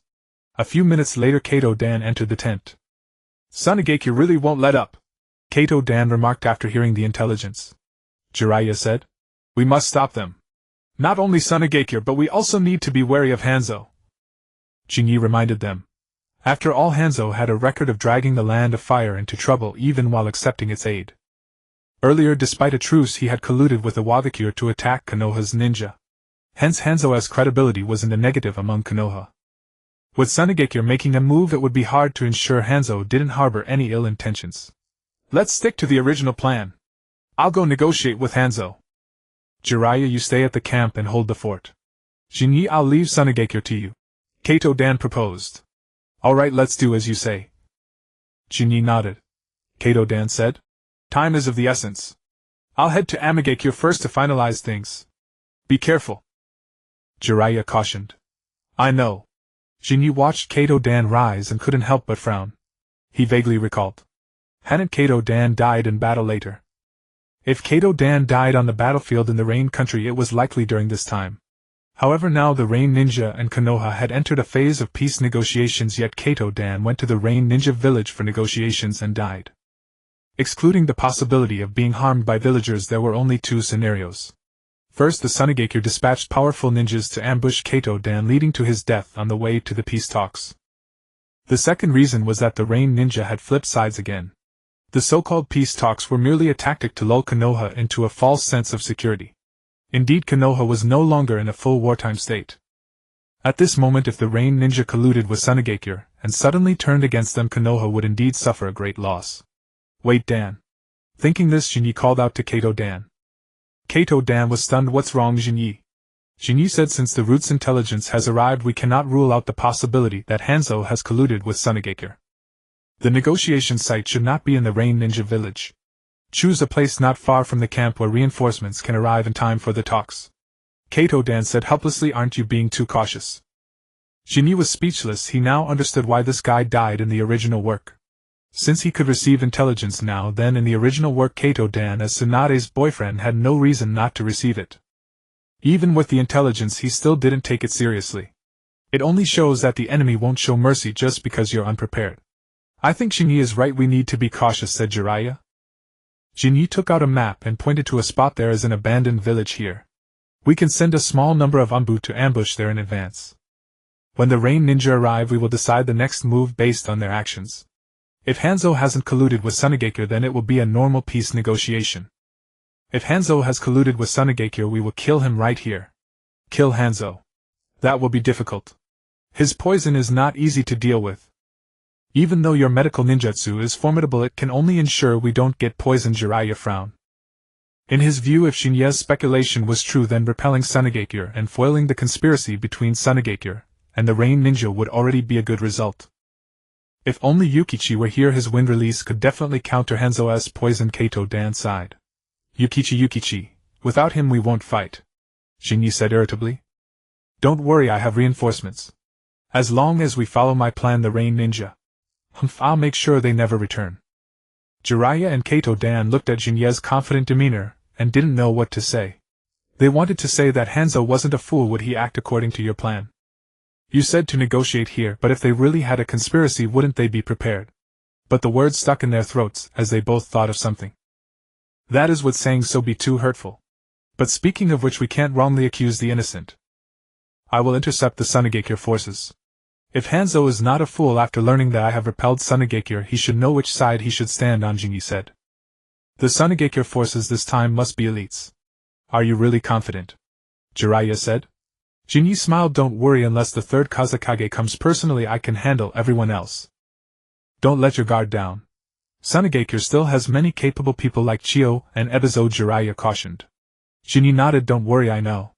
A few minutes later Kato Dan entered the tent. Sunigake really won't let up, Kato Dan remarked after hearing the intelligence. Jiraiya said. We must stop them. Not only Sunigake, but we also need to be wary of Hanzo. Jinyi reminded them. After all, Hanzo had a record of dragging the Land of Fire into trouble even while accepting its aid. Earlier, despite a truce, he had colluded with the Wadakure to attack Konoha's ninja. Hence Hanzo's credibility was in the negative among Konoha. With Sunigake making a move, it would be hard to ensure Hanzo didn't harbor any ill intentions. Let's stick to the original plan. I'll go negotiate with Hanzo. Jiraiya, you stay at the camp and hold the fort. Jinyi, I'll leave Sunigake to you, Kato Dan proposed. Alright, let's do as you say. Jinyi nodded. Kato Dan said. Time is of the essence. I'll head to Amigake first to finalize things. Be careful. Jiraiya cautioned. I know. Jinyi watched Kato Dan rise and couldn't help but frown. He vaguely recalled. Hadn't Kato Dan died in battle later? If Kato Dan died on the battlefield in the Rain Country, it was likely during this time. However, now the Rain Ninja and Konoha had entered a phase of peace negotiations, yet Kato Dan went to the Rain Ninja village for negotiations and died. Excluding the possibility of being harmed by villagers, there were only two scenarios. First, the Sunigake dispatched powerful ninjas to ambush Kato Dan, leading to his death on the way to the peace talks. The second reason was that the Rain Ninja had flipped sides again. The so-called peace talks were merely a tactic to lull Konoha into a false sense of security. Indeed, Konoha was no longer in a full wartime state. At this moment, if the Rain Ninja colluded with Sunigake and suddenly turned against them, Konoha would indeed suffer a great loss. Wait, Dan. Thinking this, Jinyi called out to Kato Dan. Kato Dan was stunned. What's wrong, Jinyi? Jinyi said, since the Root's intelligence has arrived, we cannot rule out the possibility that Hanzo has colluded with Sunigake. The negotiation site should not be in the Rain Ninja village. Choose a place not far from the camp where reinforcements can arrive in time for the talks. Kato Dan said helplessly, aren't you being too cautious? Jinyi was speechless. He now understood why this guy died in the original work. Since he could receive intelligence now, then in the original work, Kato Dan as Tsunade's boyfriend had no reason not to receive it. Even with the intelligence, he still didn't take it seriously. It only shows that the enemy won't show mercy just because you're unprepared. I think Jinyi is right, we need to be cautious, said Jiraiya. Jinyi took out a map and pointed to a spot. There is an abandoned village here. We can send a small number of Anbu to ambush there in advance. When the Rain Ninja arrive, we will decide the next move based on their actions. If Hanzo hasn't colluded with Sunigake, then it will be a normal peace negotiation. If Hanzo has colluded with Sunigake, we will kill him right here. Kill Hanzo. That will be difficult. His poison is not easy to deal with. Even though your medical ninjutsu is formidable, it can only ensure we don't get poisoned. Jiraiya frowned. In his view, if Shinya's speculation was true, then repelling Sunigake and foiling the conspiracy between Sunigake and the Rain Ninja would already be a good result. If only Yukichi were here, his wind release could definitely counter Hanzo's poison. Kato Dan sighed. Yukichi, without him we won't fight, Jinyi said irritably. Don't worry, I have reinforcements. As long as we follow my plan, the Rain Ninja. I'll make sure they never return. Jiraiya and Kato Dan looked at Jinya's confident demeanor and didn't know what to say. They wanted to say that Hanzo wasn't a fool. Would he act according to your plan? You said to negotiate here, but if they really had a conspiracy, wouldn't they be prepared? But the words stuck in their throats as they both thought of something. That is what saying so be too hurtful. But speaking of which, we can't wrongly accuse the innocent. I will intercept the Sunigake forces. If Hanzo is not a fool after learning that I have repelled Sunigake, he should know which side he should stand on, Jinyi said. The Sunigake forces this time must be elites. Are you really confident? Jiraiya said. Jinyi smiled. Don't worry, unless the third Kazekage comes personally, I can handle everyone else. Don't let your guard down. Sunigake still has many capable people like Chio and Ebizo, Jiraiya cautioned. Jinyi nodded. Don't worry, I know.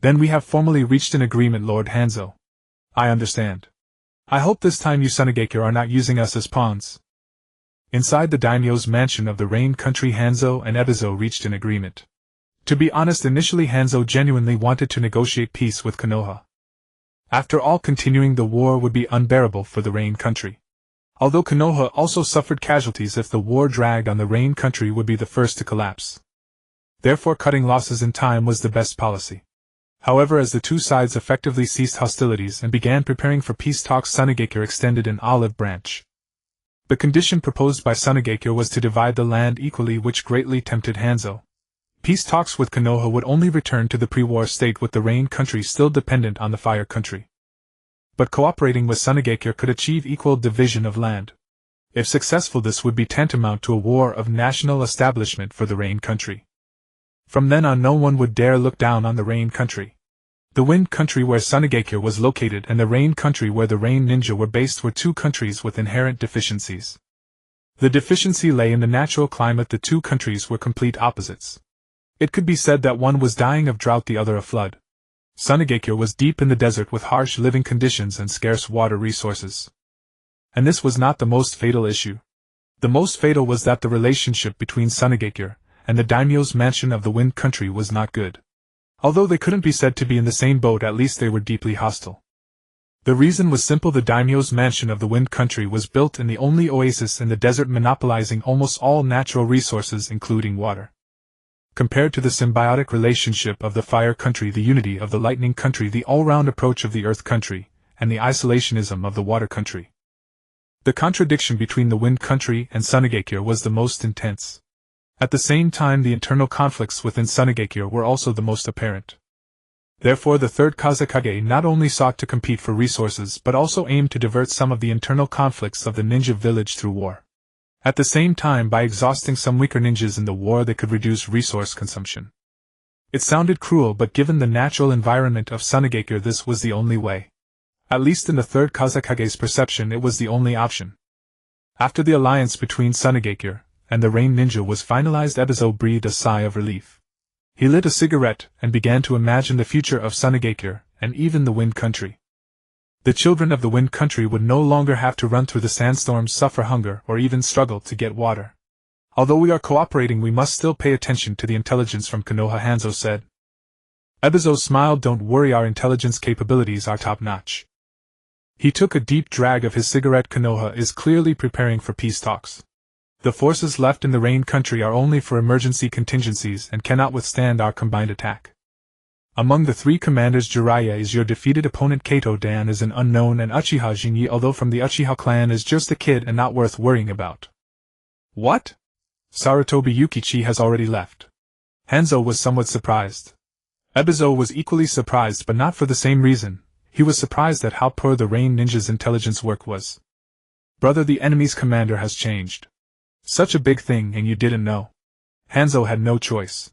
Then we have formally reached an agreement, Lord Hanzo. I understand. I hope this time you Sunigake are not using us as pawns. Inside the daimyo's mansion of the Rain Country, Hanzo and Ebizo reached an agreement. To be honest, initially Hanzo genuinely wanted to negotiate peace with Konoha. After all, continuing the war would be unbearable for the Rain Country. Although Konoha also suffered casualties, if the war dragged on, the Rain Country would be the first to collapse. Therefore, cutting losses in time was the best policy. However, as the two sides effectively ceased hostilities and began preparing for peace talks, Sunigakure extended an olive branch. The condition proposed by Sunigakure was to divide the land equally, which greatly tempted Hanzo. Peace talks with Konoha would only return to the pre-war state, with the rain country still dependent on the fire country. But cooperating with Sunigakure could achieve equal division of land. If successful, this would be tantamount to a war of national establishment for the rain country. From then on, no one would dare look down on the rain country. The wind country, where Sunigakure was located, and the rain country, where the rain ninja were based, were two countries with inherent deficiencies. The deficiency lay in the natural climate. The two countries were complete opposites. It could be said that one was dying of drought, the other of flood. Sunigakure was deep in the desert with harsh living conditions and scarce water resources. And this was not the most fatal issue. The most fatal was that the relationship between Sunigakure and the daimyo's mansion of the wind country was not good. Although they couldn't be said to be in the same boat, at least they were deeply hostile. The reason was simple: the daimyo's mansion of the wind country was built in the only oasis in the desert, monopolizing almost all natural resources including water. Compared to the symbiotic relationship of the fire country, the unity of the lightning country, the all-round approach of the earth country, and the isolationism of the water country, the contradiction between the wind country and Sunigakure was the most intense. At the same time, the internal conflicts within Sunigakure were also the most apparent. Therefore, the third Kazekage not only sought to compete for resources but also aimed to divert some of the internal conflicts of the ninja village through war. At the same time, by exhausting some weaker ninjas in the war, they could reduce resource consumption. It sounded cruel, but given the natural environment of Sunigakure, this was the only way. At least in the third Kazekage's perception, it was the only option. After the alliance between Sunigakure and the Rain Ninja was finalized, Ebizo breathed a sigh of relief. He lit a cigarette and began to imagine the future of Sunigakure and even the Wind Country. The children of the Wind Country would no longer have to run through the sandstorms, suffer hunger, or even struggle to get water. Although we are cooperating, we must still pay attention to the intelligence from Konoha, Hanzo said. Ebizo smiled. Don't worry, our intelligence capabilities are top-notch. He took a deep drag of his cigarette. Konoha is clearly preparing for peace talks. The forces left in the Rain Country are only for emergency contingencies and cannot withstand our combined attack. Among the three commanders, Jiraiya is your defeated opponent. Kato Dan is an unknown, and Uchiha Shin'ya, although from the Uchiha clan, is just a kid and not worth worrying about. What? Sarutobi Yukichi has already left. Hanzo was somewhat surprised. Ebizo was equally surprised, but not for the same reason. He was surprised at how poor the Rain Ninja's intelligence work was. Brother, the enemy's commander has changed. Such a big thing, and you didn't know? Hanzo had no choice.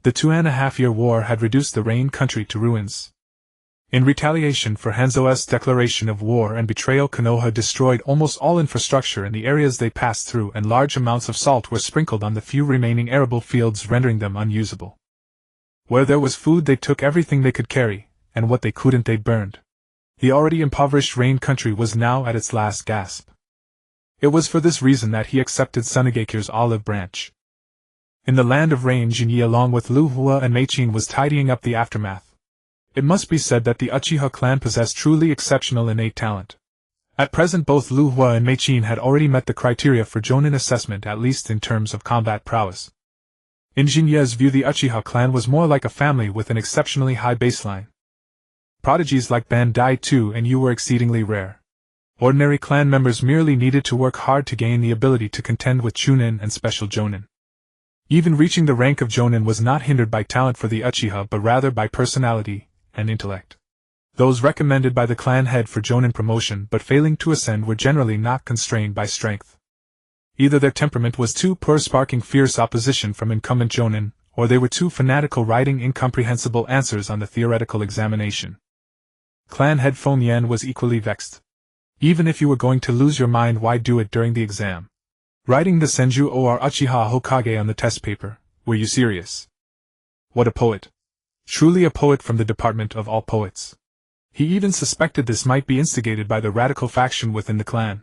The 2.5-year war had reduced the Rain Country to ruins. In retaliation for Hanzo's declaration of war and betrayal, Konoha destroyed almost all infrastructure in the areas they passed through, and large amounts of salt were sprinkled on the few remaining arable fields, rendering them unusable. Where there was food, they took everything they could carry, and what they couldn't they burned. The already impoverished Rain Country was now at its last gasp. It was for this reason that he accepted Sunigakure's olive branch. In the land of Rain, Jinyi along with Lu Hua and Meichin was tidying up the aftermath. It must be said that the Uchiha clan possessed truly exceptional innate talent. At present, both Lu Hua and Meichin had already met the criteria for Jonin assessment, at least in terms of combat prowess. In Jinya's view, the Uchiha clan was more like a family with an exceptionally high baseline. Prodigies like Bandai 2 and Yu were exceedingly rare. Ordinary clan members merely needed to work hard to gain the ability to contend with Chunin and special Jonin. Even reaching the rank of Jonin was not hindered by talent for the Uchiha, but rather by personality and intellect. Those recommended by the clan head for Jonin promotion but failing to ascend were generally not constrained by strength. Either their temperament was too poor, sparking fierce opposition from incumbent Jonin, or they were too fanatical, writing incomprehensible answers on the theoretical examination. Clan head Feng Yan was equally vexed. Even if you were going to lose your mind, why do it during the exam? Writing the Senju or Uchiha Hokage on the test paper, were you serious? What a poet. Truly a poet from the department of all poets. He even suspected this might be instigated by the radical faction within the clan.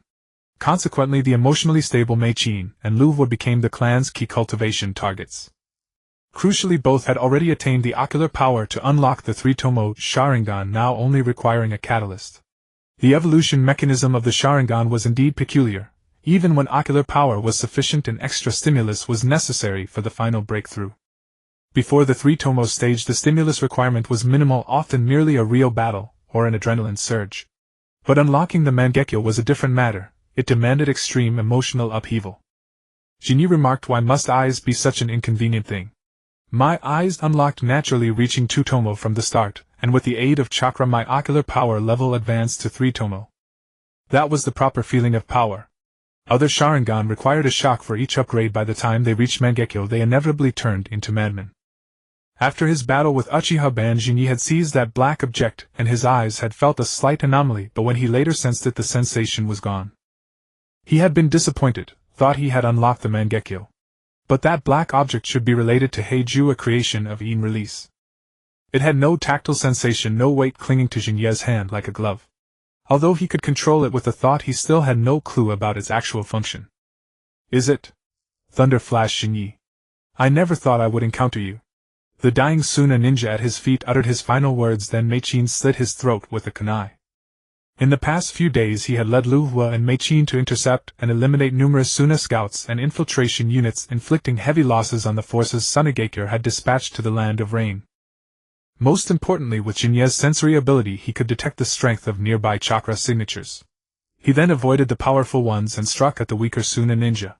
Consequently, the emotionally stable Meichin and Lu Hua became the clan's key cultivation targets. Crucially, both had already attained the ocular power to unlock the three-tomoe Sharingan, now only requiring a catalyst. The evolution mechanism of the Sharingan was indeed peculiar. Even when ocular power was sufficient, an extra stimulus was necessary for the final breakthrough. Before the three-tomoe stage, the stimulus requirement was minimal, often merely a real battle, or an adrenaline surge. But unlocking the Mangekyo was a different matter. It demanded extreme emotional upheaval. Jinyi remarked, "Why must eyes be such an inconvenient thing?" My eyes unlocked naturally, reaching 2-tomoe from the start, and with the aid of chakra my ocular power level advanced to 3-tomoe. That was the proper feeling of power. Other Sharingan required a shock for each upgrade. By the time they reached Mangekyo, they inevitably turned into madmen. After his battle with Uchiha Ban, Jinyi had seized that black object, and his eyes had felt a slight anomaly, but when he later sensed it, the sensation was gone. He had been disappointed, thought he had unlocked the Mangekyo. But that black object should be related to Heiju, a creation of Yin release. It had no tactile sensation, no weight clinging to Jinyi's hand like a glove. Although he could control it with a thought, he still had no clue about its actual function. "Is it?" Thunder flashed Jinyi. "I never thought I would encounter you." The dying Suna ninja at his feet uttered his final words, then Meichin slit his throat with a kunai. In the past few days he had led Lu Hua and Meichin to intercept and eliminate numerous Suna scouts and infiltration units, inflicting heavy losses on the forces Sunigakure had dispatched to the Land of Rain. Most importantly, with Jinye's sensory ability he could detect the strength of nearby chakra signatures. He then avoided the powerful ones and struck at the weaker Suna ninja.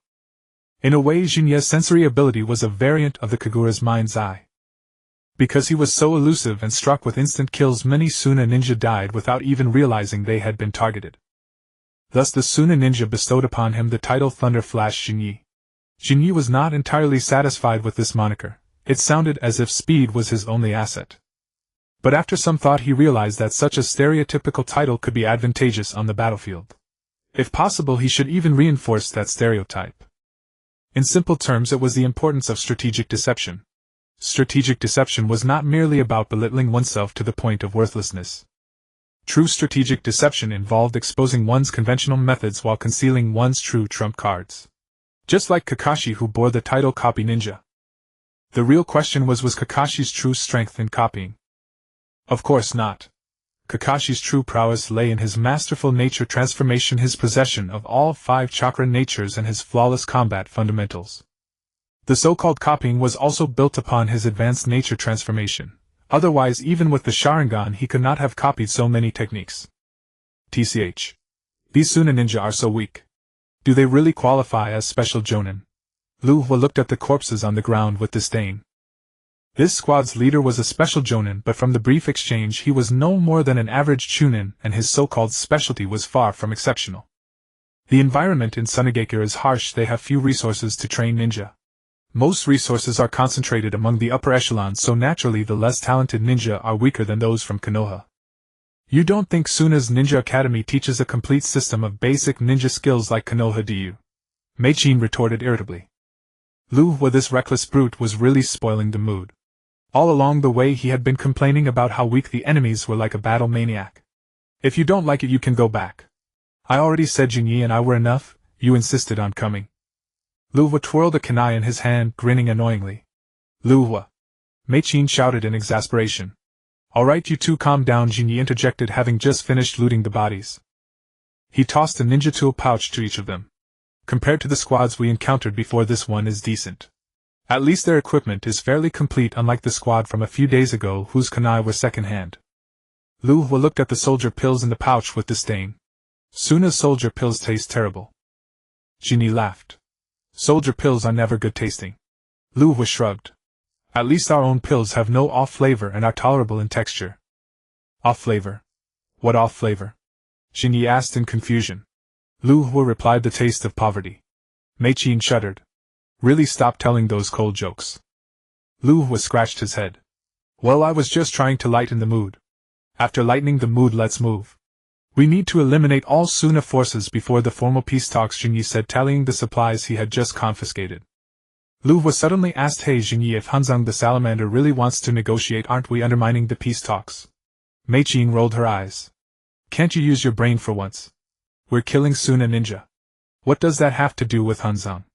In a way, Jinye's sensory ability was a variant of the Kagura's mind's eye. Because he was so elusive and struck with instant kills, many Suna ninja died without even realizing they had been targeted. Thus the Suna ninja bestowed upon him the title Thunder Flash Jinyi. Jinyi was not entirely satisfied with this moniker. It sounded as if speed was his only asset. But after some thought he realized that such a stereotypical title could be advantageous on the battlefield. If possible, he should even reinforce that stereotype. In simple terms, it was the importance of strategic deception. Strategic deception was not merely about belittling oneself to the point of worthlessness. True strategic deception involved exposing one's conventional methods while concealing one's true trump cards. Just like Kakashi, who bore the title Copy Ninja. The real question was Kakashi's true strength in copying? Of course not. Kakashi's true prowess lay in his masterful nature transformation, his possession of all 5 chakra natures, and his flawless combat fundamentals. The so-called copying was also built upon his advanced nature transformation. Otherwise, even with the Sharingan, he could not have copied so many techniques. TCH. These Suna ninja are so weak. Do they really qualify as special jonin? Lu Hua looked at the corpses on the ground with disdain. This squad's leader was a special jonin, but from the brief exchange he was no more than an average chunin, and his so-called specialty was far from exceptional. The environment in Sunigakure is harsh. They have few resources to train ninja. Most resources are concentrated among the upper echelons, so naturally the less talented ninja are weaker than those from Konoha. You don't think Suna's Ninja Academy teaches a complete system of basic ninja skills like Konoha, do you? Meichin retorted irritably. Lu Hua, this reckless brute, was really spoiling the mood. All along the way he had been complaining about how weak the enemies were, like a battle maniac. If you don't like it, you can go back. I already said Jinyi and I were enough. You insisted on coming. Lu Hua twirled a kunai in his hand, grinning annoyingly. Lu Hua! Meichin shouted in exasperation. All right, you two calm down, Jinyi interjected, having just finished looting the bodies. He tossed a ninja tool pouch to each of them. Compared to the squads we encountered before, this one is decent. At least their equipment is fairly complete, unlike the squad from a few days ago whose kunai were second-hand. Lu Hua looked at the soldier pills in the pouch with disdain. Suna's soldier pills taste terrible. Jinyi laughed. Soldier pills are never good tasting. Lu Hua shrugged. At least our own pills have no off flavor and are tolerable in texture. Off flavor? What off flavor? Jinyi asked in confusion. Lu Hua replied, the taste of poverty. Meichin shuddered. Really, stop telling those cold jokes. Lu Hua scratched his head. Well, I was just trying to lighten the mood. After lightening the mood, let's move. We need to eliminate all Suna forces before the formal peace talks, Jinyi said, tallying the supplies he had just confiscated. Lu Hua suddenly asked, Hey Jinyi, if Hanzang the salamander really wants to negotiate, aren't we undermining the peace talks? Meichin rolled her eyes. Can't you use your brain for once? We're killing Suna ninja. What does that have to do with Hanzang?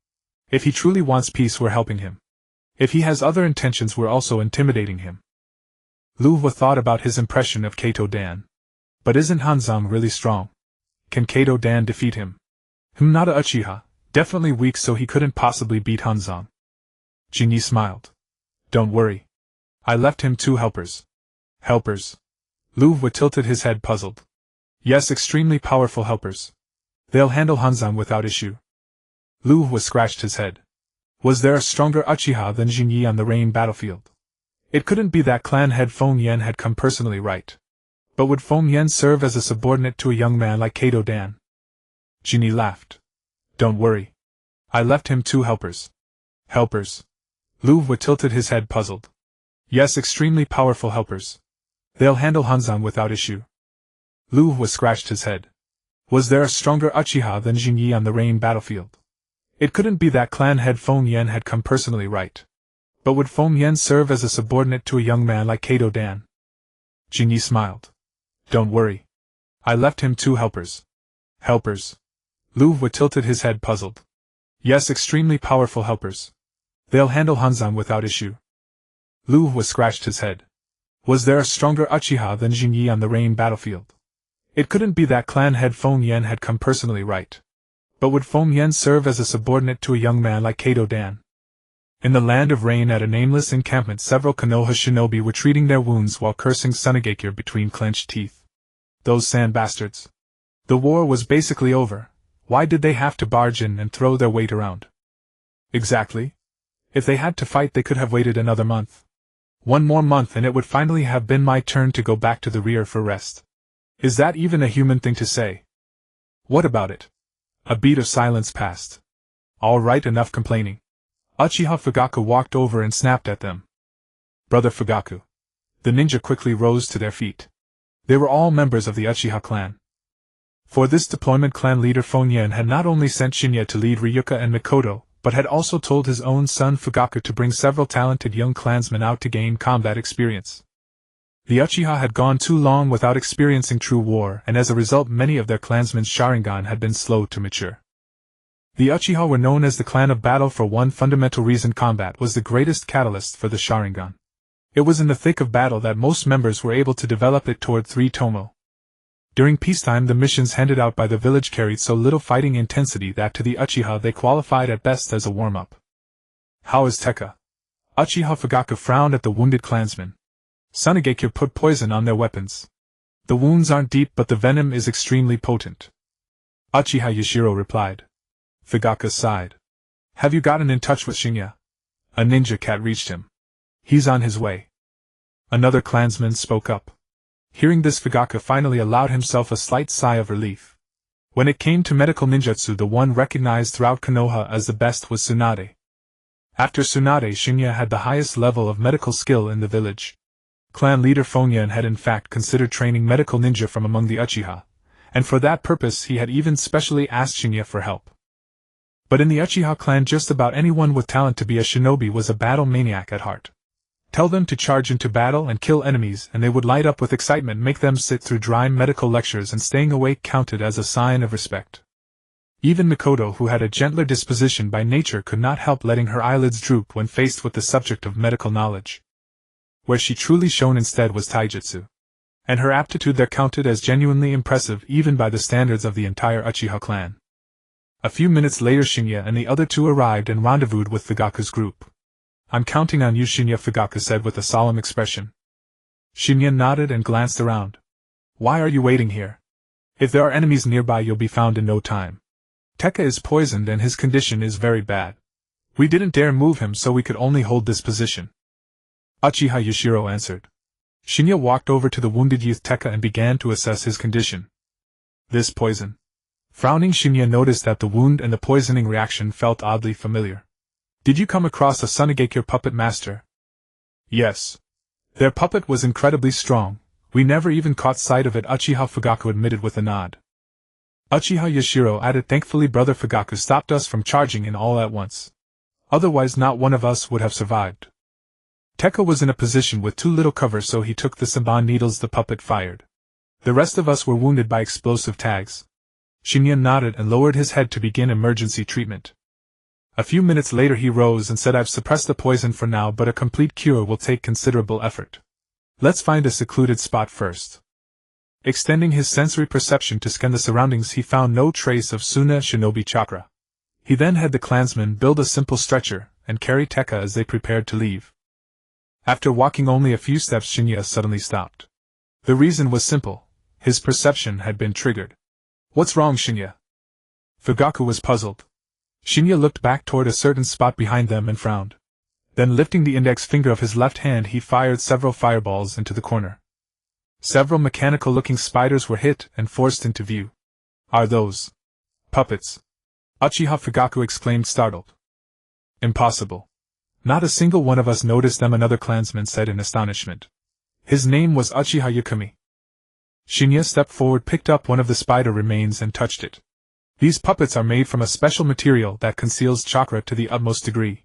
If he truly wants peace, we're helping him. If he has other intentions, we're also intimidating him. Lu Hua thought about his impression of Kato Dan. But isn't Hanzang really strong? Can Kato Dan defeat him? Not a Uchiha, definitely weak, so he couldn't possibly beat Hanzang. Jinyi smiled. Don't worry. I left him 2 helpers. Helpers? Lu Wu tilted his head puzzled. Yes, extremely powerful helpers. They'll handle Hanzan without issue. Lu Wu scratched his head. Was there a stronger Uchiha than Jin Yi on the rain battlefield? It couldn't be that clan head Feng Yan had come personally, right? But would Feng Yan serve as a subordinate to a young man like Kato Dan? Jin Yi laughed. Don't worry. I left him 2 helpers. Helpers? Lu Wu tilted his head puzzled. Yes, extremely powerful helpers. They'll handle Hanzan without issue. Lu Wu scratched his head. Was there a stronger Uchiha than Jin Yi on the rain battlefield? It couldn't be that clan head Feng Yan had come personally, right? But would Feng Yan serve as a subordinate to a young man like Kato Dan? Jin Yi smiled. Don't worry. I left him 2 helpers. Helpers? Lu Wu tilted his head puzzled. Yes, extremely powerful helpers. They'll handle Hanzan without issue. Lu Wu scratched his head. Was there a stronger Uchiha than Jin Yi on the rain battlefield? It couldn't be that clan head Feng Yan had come personally, right? But would Feng Yan serve as a subordinate to a young man like Kato Dan? In the land of rain at a nameless encampment, several Konoha shinobi were treating their wounds while cursing Sunigakure between clenched teeth. Those sand bastards. The war was basically over. Why did they have to barge in and throw their weight around? Exactly. If they had to fight, they could have waited another month. 1 more month and it would finally have been my turn to go back to the rear for rest. Is that even a human thing to say? What about it? A beat of silence passed. All right, enough complaining. Uchiha Fugaku walked over and snapped at them. Brother Fugaku. The ninja quickly rose to their feet. They were all members of the Uchiha clan. For this deployment, clan leader Feng Yan had not only sent Shin'ya to lead Ryuka and Mitokado, but had also told his own son Fugaku to bring several talented young clansmen out to gain combat experience. The Uchiha had gone too long without experiencing true war, and as a result many of their clansmen's Sharingan had been slow to mature. The Uchiha were known as the clan of battle for one fundamental reason: combat was the greatest catalyst for the Sharingan. It was in the thick of battle that most members were able to develop it toward three-tomoe. During peacetime, the missions handed out by the village carried so little fighting intensity that to the Uchiha they qualified at best as a warm-up. How is Tekka? Uchiha Fugaku frowned at the wounded clansmen. Sunigakure put poison on their weapons. The wounds aren't deep, but the venom is extremely potent. Uchiha Yashiro replied. Fugaku sighed. Have you gotten in touch with Shin'ya? A ninja cat reached him. He's on his way. Another clansman spoke up. Hearing this, Fugaku finally allowed himself a slight sigh of relief. When it came to medical ninjutsu, the one recognized throughout Konoha as the best was Tsunade. After Tsunade, Shin'ya had the highest level of medical skill in the village. Clan leader Feng Yan had in fact considered training medical ninja from among the Uchiha, and for that purpose he had even specially asked Shin'ya for help. But in the Uchiha clan, just about anyone with talent to be a shinobi was a battle maniac at heart. Tell them to charge into battle and kill enemies and they would light up with excitement. Make them sit through dry medical lectures and staying awake counted as a sign of respect. Even Mitokado, who had a gentler disposition by nature, could not help letting her eyelids droop when faced with the subject of medical knowledge. Where she truly shone instead was taijutsu. And her aptitude there counted as genuinely impressive even by the standards of the entire Uchiha clan. A few minutes later, Shin'ya and the other 2 arrived and rendezvoused with Fugaku's group. I'm counting on you, Shin'ya, Fugaku said with a solemn expression. Shin'ya nodded and glanced around. Why are you waiting here? If there are enemies nearby, you'll be found in no time. Tekka is poisoned and his condition is very bad. We didn't dare move him, so we could only hold this position. Uchiha Yashiro answered. Shin'ya walked over to the wounded youth Tekka and began to assess his condition. This poison. Frowning, Shin'ya noticed that the wound and the poisoning reaction felt oddly familiar. Did you come across a Sunigakure puppet master? Yes. Their puppet was incredibly strong. We never even caught sight of it, Uchiha Fugaku admitted with a nod. Uchiha Yashiro added, thankfully Brother Fugaku stopped us from charging in all at once. Otherwise not one of us would have survived. Tekka was in a position with too little cover, so he took the Saban needles the puppet fired. The rest of us were wounded by explosive tags. Shin'ya nodded and lowered his head to begin emergency treatment. A few minutes later he rose and said, I've suppressed the poison for now, but a complete cure will take considerable effort. Let's find a secluded spot first. Extending his sensory perception to scan the surroundings, he found no trace of Suna shinobi chakra. He then had the clansmen build a simple stretcher and carry Tekka as they prepared to leave. After walking only a few steps, Shin'ya suddenly stopped. The reason was simple. His perception had been triggered. What's wrong, Shin'ya? Fugaku was puzzled. Shin'ya looked back toward a certain spot behind them and frowned. Then lifting the index finger of his left hand, he fired several fireballs into the corner. Several mechanical-looking spiders were hit and forced into view. Are those puppets? Uchiha Fugaku exclaimed, startled. Impossible. Not a single one of us noticed them, another clansman said in astonishment. His name was Uchiha Yukimi. Shin'ya stepped forward, picked up one of the spider remains and touched it. These puppets are made from a special material that conceals chakra to the utmost degree.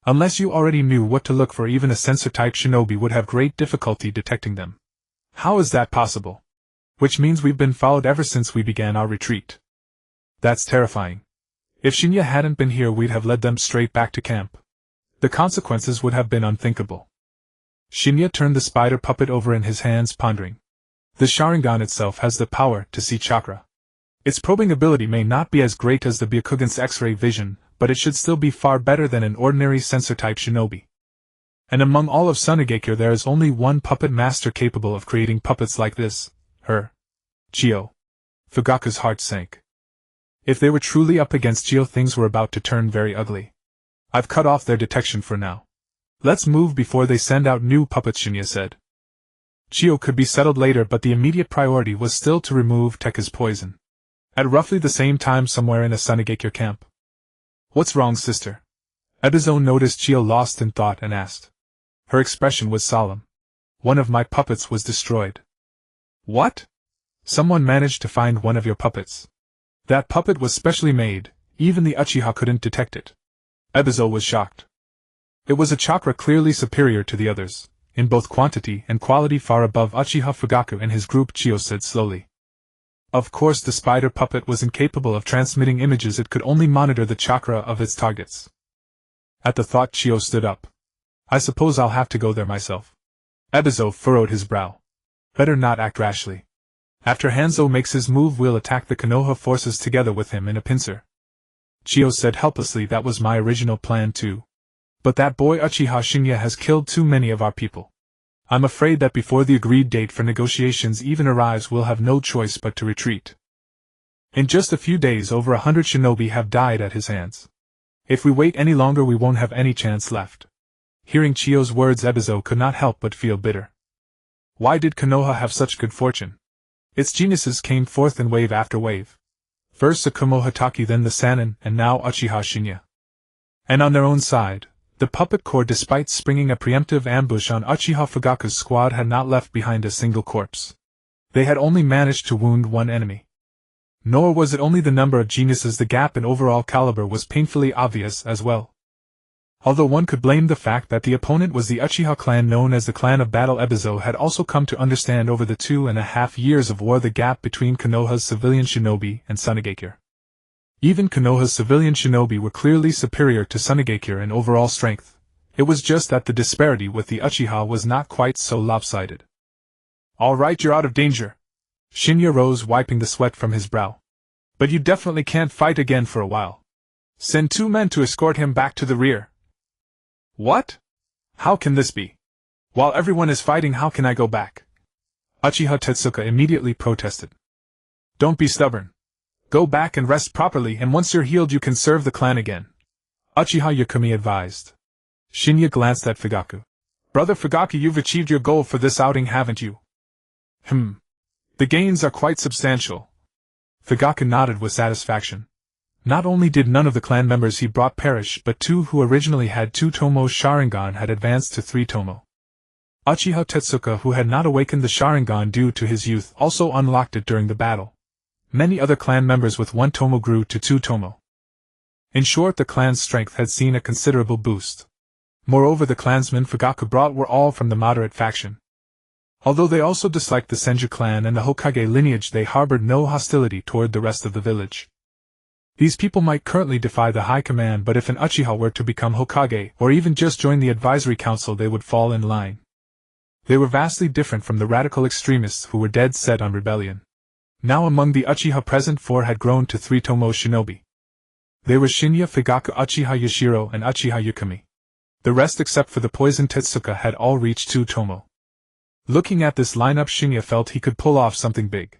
Unless you already knew what to look for, even a sensor-type shinobi would have great difficulty detecting them. How is that possible? Which means we've been followed ever since we began our retreat. That's terrifying. If Shin'ya hadn't been here, we'd have led them straight back to camp. The consequences would have been unthinkable. Shin'ya turned the spider puppet over in his hands, pondering. The Sharingan itself has the power to see chakra. Its probing ability may not be as great as the Byakugan's X-ray vision, but it should still be far better than an ordinary sensor-type shinobi. And among all of Sunigakure there is only one puppet master capable of creating puppets like this, her. Chio. Fugaku's heart sank. If they were truly up against Chio, things were about to turn very ugly. I've cut off their detection for now. Let's move before they send out new puppets, Shin'ya said. Chio could be settled later, but the immediate priority was still to remove Tekka's poison. At roughly the same time, somewhere in a Sunigakure camp. What's wrong, sister? Ebizo noticed Chio lost in thought and asked. Her expression was solemn. One of my puppets was destroyed. What? Someone managed to find one of your puppets. That puppet was specially made, even the Uchiha couldn't detect it. Ebizo was shocked. It was a chakra clearly superior to the others, in both quantity and quality far above Uchiha Fugaku and his group, Chio said slowly. Of course the spider puppet was incapable of transmitting images, it could only monitor the chakra of its targets. At the thought, Chio stood up. I suppose I'll have to go there myself. Ebizo furrowed his brow. Better not act rashly. After Hanzo makes his move, we'll attack the Konoha forces together with him in a pincer. Chio said helplessly, that was my original plan too. But that boy Uchiha Shin'ya has killed too many of our people. I'm afraid that before the agreed date for negotiations even arrives, we'll have no choice but to retreat. In just a few days, over 100 shinobi have died at his hands. If we wait any longer, we won't have any chance left. Hearing Chio's words, Ebizo could not help but feel bitter. Why did Konoha have such good fortune? Its geniuses came forth in wave after wave. First Sakumo Hatake, then the Sannin, and now Uchiha Shin'ya. And on their own side, the puppet corps, despite springing a preemptive ambush on Uchiha Fugaku's squad, had not left behind a single corpse. They had only managed to wound one enemy. Nor was it only the number of geniuses, the gap in overall caliber was painfully obvious as well. Although one could blame the fact that the opponent was the Uchiha clan known as the Clan of Battle, Ebizo had also come to understand over the 2.5 years of war the gap between Konoha's civilian shinobi and Sunigakure. Even Konoha's civilian shinobi were clearly superior to Sunigakure in overall strength. It was just that the disparity with the Uchiha was not quite so lopsided. All right, you're out of danger. Shin'ya rose, wiping the sweat from his brow. But you definitely can't fight again for a while. Send 2 men to escort him back to the rear. What? How can this be? While everyone is fighting, how can I go back? Uchiha Tetsuka immediately protested. Don't be stubborn. Go back and rest properly, and once you're healed you can serve the clan again. Uchiha Yukimi advised. Shin'ya glanced at Fugaku. Brother Fugaku, you've achieved your goal for this outing, haven't you? The gains are quite substantial. Fugaku nodded with satisfaction. Not only did none of the clan members he brought perish, but 2 who originally had 2-tomoe Sharingan had advanced to 3-tomoe. Uchiha Tetsuka, who had not awakened the Sharingan due to his youth, also unlocked it during the battle. Many other clan members with 1-tomoe grew to 2-tomoe. In short, the clan's strength had seen a considerable boost. Moreover, the clansmen Fugaku brought were all from the moderate faction. Although they also disliked the Senju clan and the Hokage lineage, they harbored no hostility toward the rest of the village. These people might currently defy the high command, but if an Uchiha were to become Hokage, or even just join the advisory council, they would fall in line. They were vastly different from the radical extremists who were dead set on rebellion. Now among the Uchiha present, 4 had grown to 3-tomoe shinobi. They were Shin'ya, Fugaku, Uchiha Yashiro, and Uchiha Yukimi. The rest except for the poisoned Tetsuka had all reached three-tomoe. Looking at this lineup, Shin'ya felt he could pull off something big.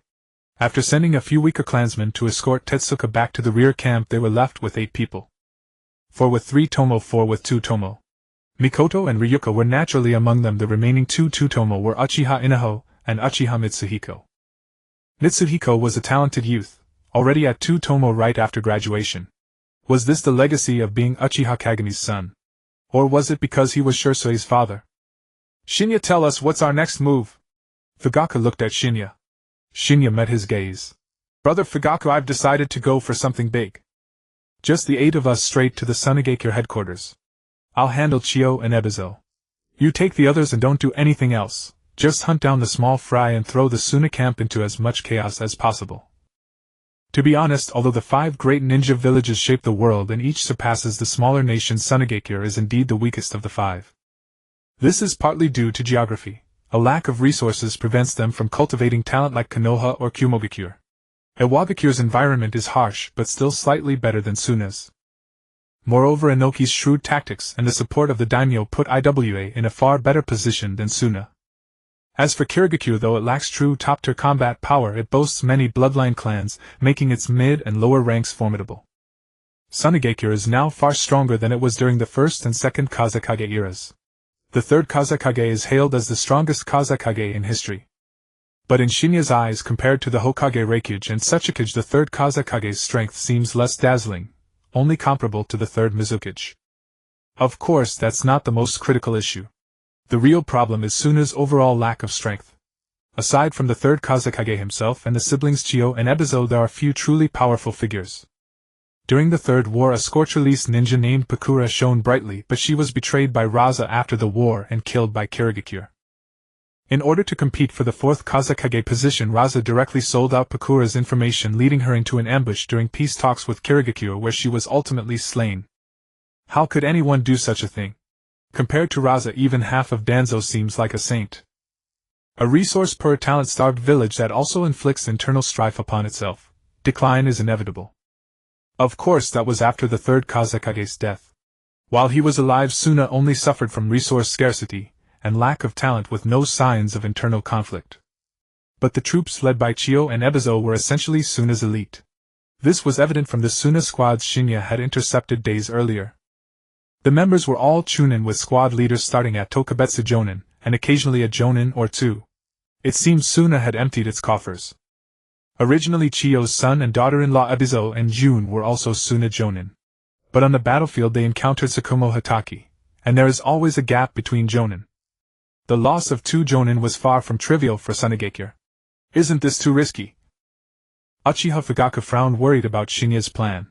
After sending a few weaker clansmen to escort Tetsuka back to the rear camp, they were left with 8 people. 4 with three-tomoe, 4 with two-tomoe. Mikoto and Ryuka were naturally among them. The remaining 2 two-tomoe were Uchiha Inaho and Uchiha Mitsuhiko. Mitsuhiko was a talented youth, already at two-tomoe right after graduation. Was this the legacy of being Uchiha Kagene's son? Or was it because he was Shursei's father? Shin'ya, tell us what's our next move? Fugaku looked at Shin'ya. Shin'ya met his gaze. Brother Fugaku, I've decided to go for something big. Just the 8 of us straight to the Sunigakure headquarters. I'll handle Chiyo and Ebizo. You take the others and don't do anything else. Just hunt down the small fry and throw the Suna camp into as much chaos as possible. To be honest, although the 5 great ninja villages shape the world and each surpasses the smaller nation, Sunigakure is indeed the weakest of the 5. This is partly due to geography. A lack of resources prevents them from cultivating talent like Konoha or Kumogakure. Iwagakure's environment is harsh but still slightly better than Suna's. Moreover, Inoki's shrewd tactics and the support of the daimyo put Iwa in a far better position than Suna. As for Kirigakure, though it lacks true top-tier combat power, it boasts many bloodline clans, making its mid and lower ranks formidable. Sunigakure is now far stronger than it was during the first and second Kazekage eras. The third Kazekage is hailed as the strongest Kazekage in history. But in Shin'ya's eyes, compared to the Hokage Reikage and Setsukage, the third Kazekage's strength seems less dazzling, only comparable to the third Mizukage. Of course, that's not the most critical issue. The real problem is Suna's overall lack of strength. Aside from the third Kazekage himself and the siblings Chiyo and Ebizo, there are few truly powerful figures. During the Third War, a scorch-release ninja named Pakura shone brightly, but she was betrayed by Raza after the war and killed by Kirigakure. In order to compete for the 4th Kazekage position, Raza directly sold out Pakura's information, leading her into an ambush during peace talks with Kirigakure, where she was ultimately slain. How could anyone do such a thing? Compared to Raza, even half of Danzo seems like a saint. A resource-poor, talent-starved village that also inflicts internal strife upon itself. Decline is inevitable. Of course, that was after the third Kazekage's death. While he was alive, Suna only suffered from resource scarcity and lack of talent, with no signs of internal conflict. But the troops led by Chiyo and Ebizo were essentially Suna's elite. This was evident from the Suna squads Shin'ya had intercepted days earlier. The members were all chunin, with squad leaders starting at Tokubetsu Jonin, and occasionally a Jonin or 2. It seems Suna had emptied its coffers. Originally, Chiyo's son and daughter-in-law Ebizo and Jun were also Suna Jonin. But on the battlefield they encountered Tsukumo Hataki, and there is always a gap between Jonin. The loss of 2 Jonin was far from trivial for Sunigakure. Isn't this too risky? Uchiha Fugaku frowned, worried about Shin'ya's plan.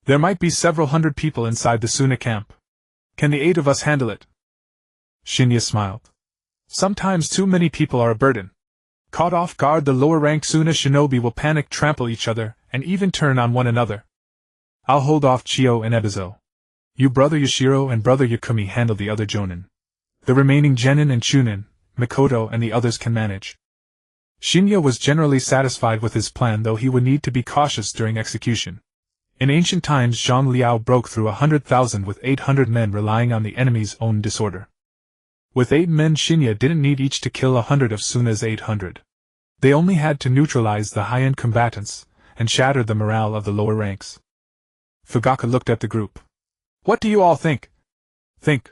There might be several hundred people inside the Suna camp. Can the 8 of us handle it? Shin'ya smiled. Sometimes too many people are a burden. Caught off guard, the lower-ranked Suna shinobi will panic, trample each other, and even turn on one another. I'll hold off Chiyo and Ebizo. You, Brother Yashiro and Brother Yakumi, handle the other Jonin. The remaining Genin and Chunin, Mikoto and the others can manage. Shin'ya was generally satisfied with his plan, though he would need to be cautious during execution. In ancient times, Zhang Liao broke through 100,000 with 800 men, relying on the enemy's own disorder. With 8 men, Shin'ya didn't need each to kill 100 of Suna's 800. They only had to neutralize the high-end combatants and shatter the morale of the lower ranks. Fugaku looked at the group. What do you all think? Think.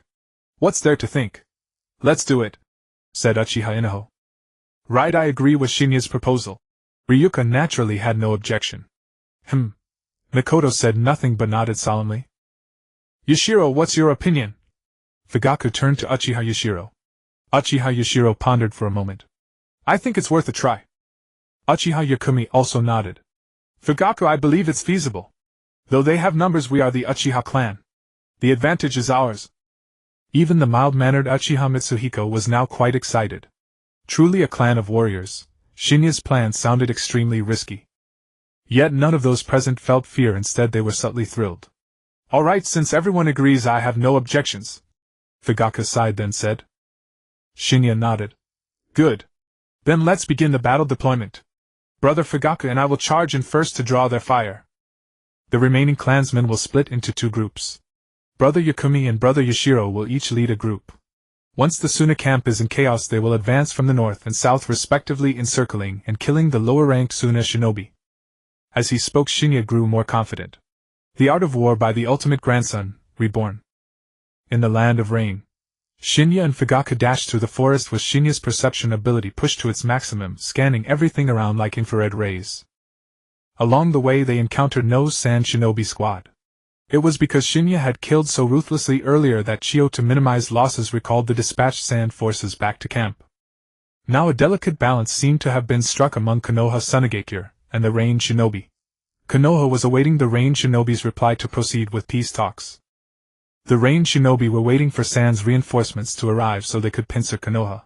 What's there to think? Let's do it, said Uchiha Inaho. Right, I agree with Shin'ya's proposal. Ryuka naturally had no objection. Mikoto said nothing but nodded solemnly. Yashiro, what's your opinion? Fugaku turned to Uchiha Yashiro. Uchiha Yashiro pondered for a moment. I think it's worth a try. Uchiha Yakumi also nodded. Fugaku, I believe it's feasible. Though they have numbers, we are the Uchiha clan. The advantage is ours. Even the mild-mannered Uchiha Mitsuhiko was now quite excited. Truly a clan of warriors, Shin'ya's plan sounded extremely risky. Yet none of those present felt fear, instead they were subtly thrilled. All right, since everyone agrees, I have no objections. Fugaku sighed, then said. Shin'ya nodded. Good. Then let's begin the battle deployment. Brother Fugaku and I will charge in first to draw their fire. The remaining clansmen will split into 2 groups. Brother Yakumi and Brother Yashiro will each lead a group. Once the Suna camp is in chaos, they will advance from the north and south respectively, encircling and killing the lower-ranked Suna shinobi. As he spoke, Shin'ya grew more confident. The Art of War by the Ultimate Grandson, Reborn. In the Land of Rain, Shin'ya and Fugaku dashed through the forest with Shin'ya's perception ability pushed to its maximum, scanning everything around like infrared rays. Along the way they encountered no Sand Shinobi squad. It was because Shin'ya had killed so ruthlessly earlier that Chiyo, to minimize losses, recalled the dispatched sand forces back to camp. Now a delicate balance seemed to have been struck among Konoha Sunagakure and the Rain Shinobi. Konoha was awaiting the Rain Shinobi's reply to proceed with peace talks. The Rain Shinobi were waiting for Sand's reinforcements to arrive so they could pincer Konoha.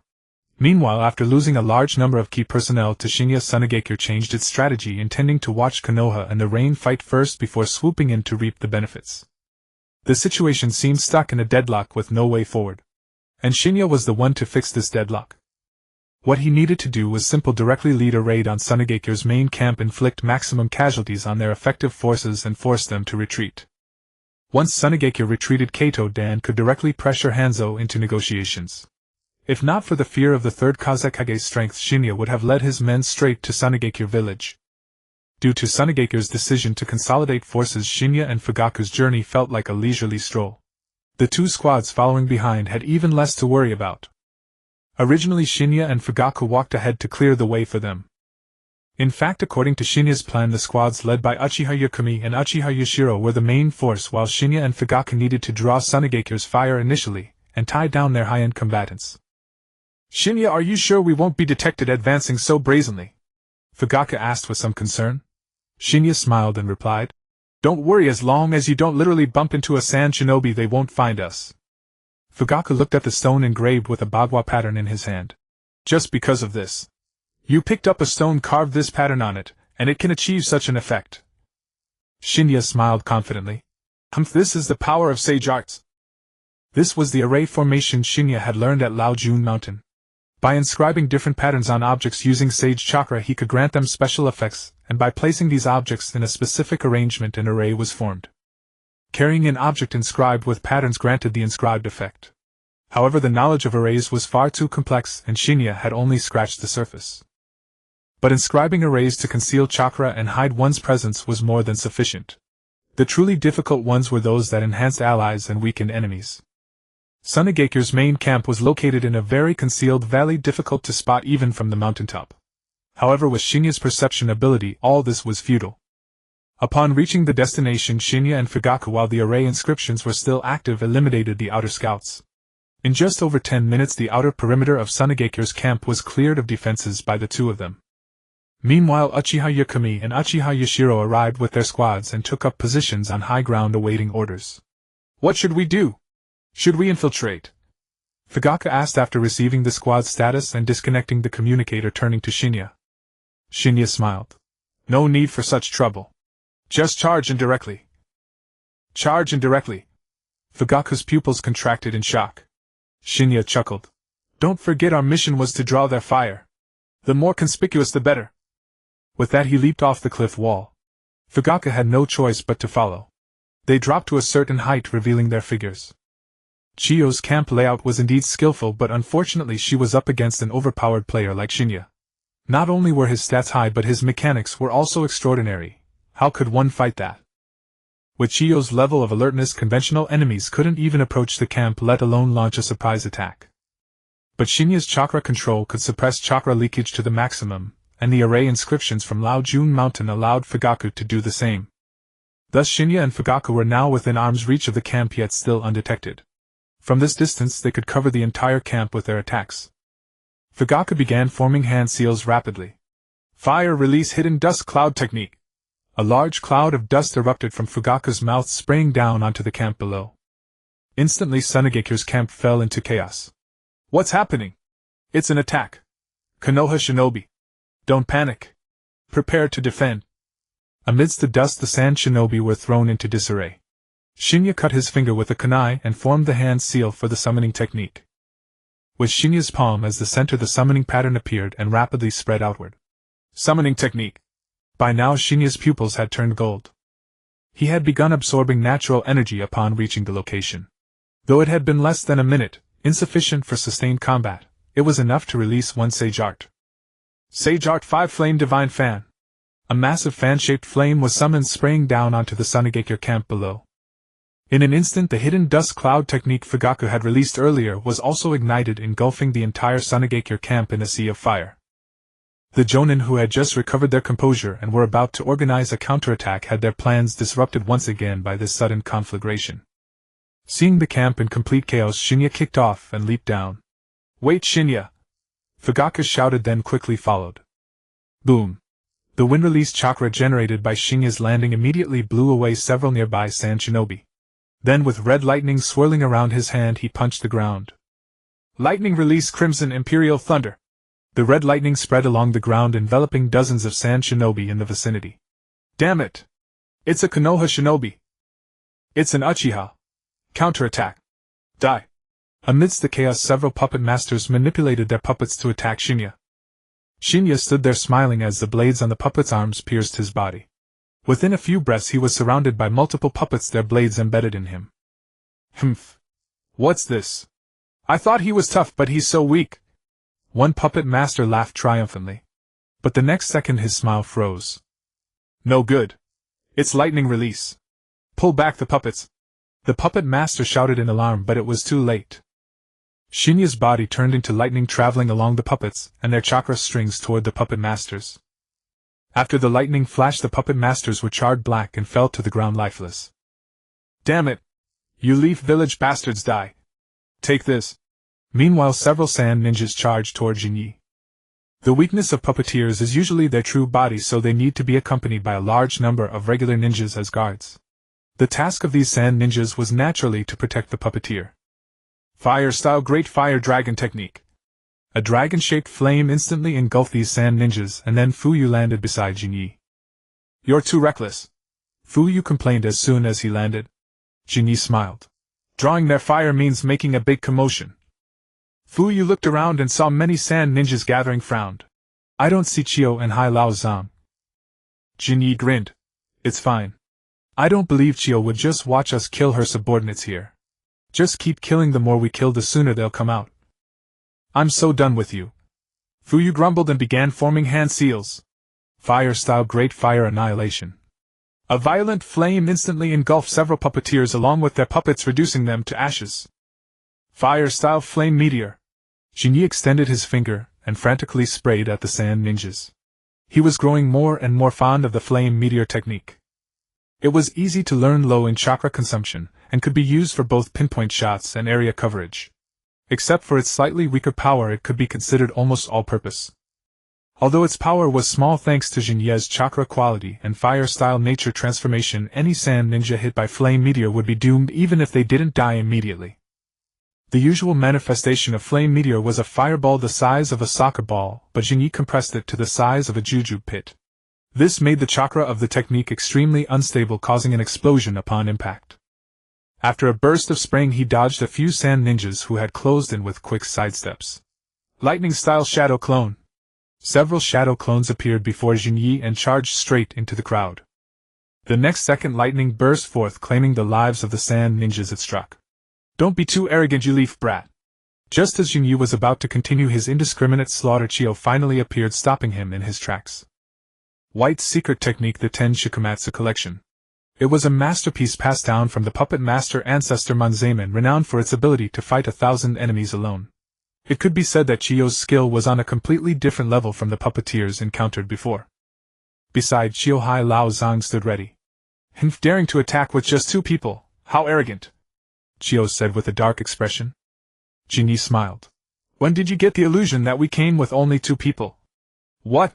Meanwhile, after losing a large number of key personnel to Shin'ya, Sunagakure changed its strategy, intending to watch Konoha and the Rain fight first before swooping in to reap the benefits. The situation seemed stuck in a deadlock with no way forward. And Shin'ya was the one to fix this deadlock. What he needed to do was simple: directly lead a raid on Sunagakure's main camp, inflict maximum casualties on their effective forces and force them to retreat. Once Sunagakure retreated, Kato Dan could directly pressure Hanzo into negotiations. If not for the fear of the third Kazekage's strength, Shin'ya would have led his men straight to Sunagakure village. Due to Sunagakure's decision to consolidate forces, Shin'ya and Fugaku's journey felt like a leisurely stroll. The two squads following behind had even less to worry about. Originally, Shin'ya and Fugaku walked ahead to clear the way for them. In fact, according to Shin'ya's plan, the squads led by Uchiha Yakumi and Uchiha Yashiro were the main force, while Shin'ya and Fugaku needed to draw Sunagakure's fire initially and tie down their high-end combatants. "Shin'ya, are you sure we won't be detected advancing so brazenly?" Fugaku asked with some concern. Shin'ya smiled and replied, "Don't worry, as long as you don't literally bump into a Sand Shinobi, they won't find us." Fugaku looked at the stone engraved with a bagua pattern in his hand. "Just because of this. You picked up a stone carved this pattern on it, and it can achieve such an effect." Shin'ya smiled confidently. This is the power of sage arts." This was the array formation Shin'ya had learned at Laojun Mountain. By inscribing different patterns on objects using sage chakra, he could grant them special effects, and by placing these objects in a specific arrangement, an array was formed. Carrying an object inscribed with patterns granted the inscribed effect. However, the knowledge of arrays was far too complex, and Shin'ya had only scratched the surface. But inscribing arrays to conceal chakra and hide one's presence was more than sufficient. The truly difficult ones were those that enhanced allies and weakened enemies. Sunagakure's main camp was located in a very concealed valley, difficult to spot even from the mountaintop. However, with Shin'ya's perception ability, all this was futile. Upon reaching the destination, Shin'ya and Fugaku, while the array inscriptions were still active, eliminated the outer scouts. In just over 10 minutes, the outer perimeter of Sunagakure's camp was cleared of defenses by the two of them. Meanwhile, Uchiha Yakumi and Uchiha Yashiro arrived with their squads and took up positions on high ground awaiting orders. "What should we do? Should we infiltrate?" Fugaku asked after receiving the squad status and disconnecting the communicator, turning to Shin'ya. Shin'ya smiled. "No need for such trouble. Just charge indirectly." "Charge indirectly?" Fugaku's pupils contracted in shock. Shin'ya chuckled. "Don't forget, our mission was to draw their fire. The more conspicuous the better." With that, he leaped off the cliff wall. Fugaku had no choice but to follow. They dropped to a certain height, revealing their figures. Chiyo's camp layout was indeed skillful, but unfortunately she was up against an overpowered player like Shin'ya. Not only were his stats high, but his mechanics were also extraordinary. How could one fight that? With Chiyo's level of alertness, conventional enemies couldn't even approach the camp, let alone launch a surprise attack. But Shin'ya's chakra control could suppress chakra leakage to the maximum, and the array inscriptions from Laojun Mountain allowed Fugaku to do the same. Thus Shin'ya and Fugaku were now within arm's reach of the camp, yet still undetected. From this distance they could cover the entire camp with their attacks. Fugaku began forming hand seals rapidly. "Fire release hidden dust cloud technique." A large cloud of dust erupted from Fugaku's mouth, spraying down onto the camp below. Instantly Sunagakure's camp fell into chaos. "What's happening?" "It's an attack. Konoha shinobi. Don't panic. Prepare to defend." Amidst the dust, the Sand Shinobi were thrown into disarray. Shin'ya cut his finger with a kunai and formed the hand seal for the summoning technique. With Shin'ya's palm as the center, the summoning pattern appeared and rapidly spread outward. Summoning technique. By now Shin'ya's pupils had turned gold. He had begun absorbing natural energy upon reaching the location. Though it had been less than a minute, insufficient for sustained combat, it was enough to release one Sage Art. Sage Art 5 Flame Divine Fan. A massive fan-shaped flame was summoned, spraying down onto the Sunagaker camp below. In an instant, the hidden dust cloud technique Fugaku had released earlier was also ignited, engulfing the entire Sunagaker camp in a sea of fire. The Jonin, who had just recovered their composure and were about to organize a counterattack, had their plans disrupted once again by this sudden conflagration. Seeing the camp in complete chaos, Shin'ya kicked off and leaped down. "Wait, Shin'ya!" Fugaku shouted, then quickly followed. Boom! The wind-release chakra generated by Shin'ya's landing immediately blew away several nearby sand shinobi. Then, with red lightning swirling around his hand, he punched the ground. Lightning release Crimson Imperial Thunder. The red lightning spread along the ground, enveloping dozens of sand shinobi in the vicinity. Damn it! It's a Konoha shinobi! It's an Uchiha! Counterattack! Die! Amidst the chaos, several puppet masters manipulated their puppets to attack Shin'ya. Shin'ya stood there smiling as the blades on the puppet's arms pierced his body. Within a few breaths he was surrounded by multiple puppets, their blades embedded in him. Humph! What's this? I thought he was tough, but he's so weak! One puppet master laughed triumphantly. But the next second his smile froze. No good. It's lightning release. Pull back the puppets. The puppet master shouted in alarm, but it was too late. Shin'ya's body turned into lightning, traveling along the puppets and their chakra strings toward the puppet masters. After the lightning flash, the puppet masters were charred black and fell to the ground lifeless. Damn it! You Leaf Village bastards, die! Take this! Meanwhile, several sand ninjas charged toward Jinyi. The weakness of puppeteers is usually their true bodies, so they need to be accompanied by a large number of regular ninjas as guards. The task of these sand ninjas was naturally to protect the puppeteer. Fire-style Great Fire Dragon Technique. A dragon-shaped flame instantly engulfed these sand ninjas, and then Fuyu landed beside Jinyi. You're too reckless, Fuyu complained as soon as he landed. Jinyi smiled. Drawing their fire means making a big commotion. Fuyu looked around and saw many sand ninjas gathering, frowned. I don't see Chiyo and Hai Lao Zhang. Jinyi grinned. It's fine. I don't believe Chiyo would just watch us kill her subordinates here. Just keep killing. The more we kill, the sooner they'll come out. I'm so done with you. Fuyu grumbled and began forming hand seals. Fire-style Great Fire Annihilation. A violent flame instantly engulfed several puppeteers along with their puppets, reducing them to ashes. Fire-style Flame Meteor. Jinyi extended his finger and frantically sprayed at the sand ninjas. He was growing more and more fond of the Flame Meteor technique. It was easy to learn, low in chakra consumption, and could be used for both pinpoint shots and area coverage. Except for its slightly weaker power, it could be considered almost all-purpose. Although its power was small thanks to Jinyi's chakra quality and fire-style nature transformation, any sand ninja hit by Flame Meteor would be doomed even if they didn't die immediately. The usual manifestation of Flame Meteor was a fireball the size of a soccer ball, but Jinyi compressed it to the size of a juju pit. This made the chakra of the technique extremely unstable, causing an explosion upon impact. After a burst of spraying, he dodged a few sand ninjas who had closed in with quick sidesteps. Lightning-style Shadow Clone. Several shadow clones appeared before Jinyi and charged straight into the crowd. The next second, lightning burst forth, claiming the lives of the sand ninjas it struck. Don't be too arrogant, you leaf brat. Just as Jinyi was about to continue his indiscriminate slaughter, Chiyo finally appeared, stopping him in his tracks. White's secret technique, the Ten Shikumatsu Collection. It was a masterpiece passed down from the puppet master ancestor Manzaman, renowned for its ability to fight 1,000 enemies alone. It could be said that Chiyo's skill was on a completely different level from the puppeteers encountered before. Beside Chiyo, Hai Lao Zhang stood ready. Daring to attack with just 2 people, how arrogant! Chiyo said with a dark expression. Jinyi smiled. When did you get the illusion that we came with only 2 people? What?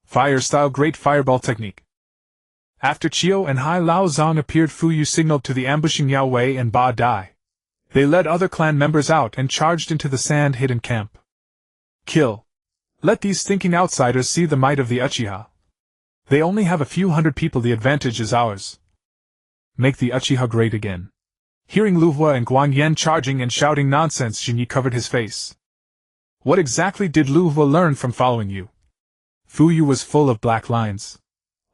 Fire-style Great Fireball Technique. After Chiyo and Hai Lao Zhang appeared, Fuyu signaled to the ambushing Yao Wei and Ba Dai. They led other clan members out and charged into the sand-hidden camp. Kill. Let these stinking outsiders see the might of the Uchiha. They only have a few hundred people, the advantage is ours. Make the Uchiha great again. Hearing Lu Hua and Guan Yan charging and shouting nonsense, Jinyi covered his face. What exactly did Lu Hua learn from following you? Fuyu was full of black lines.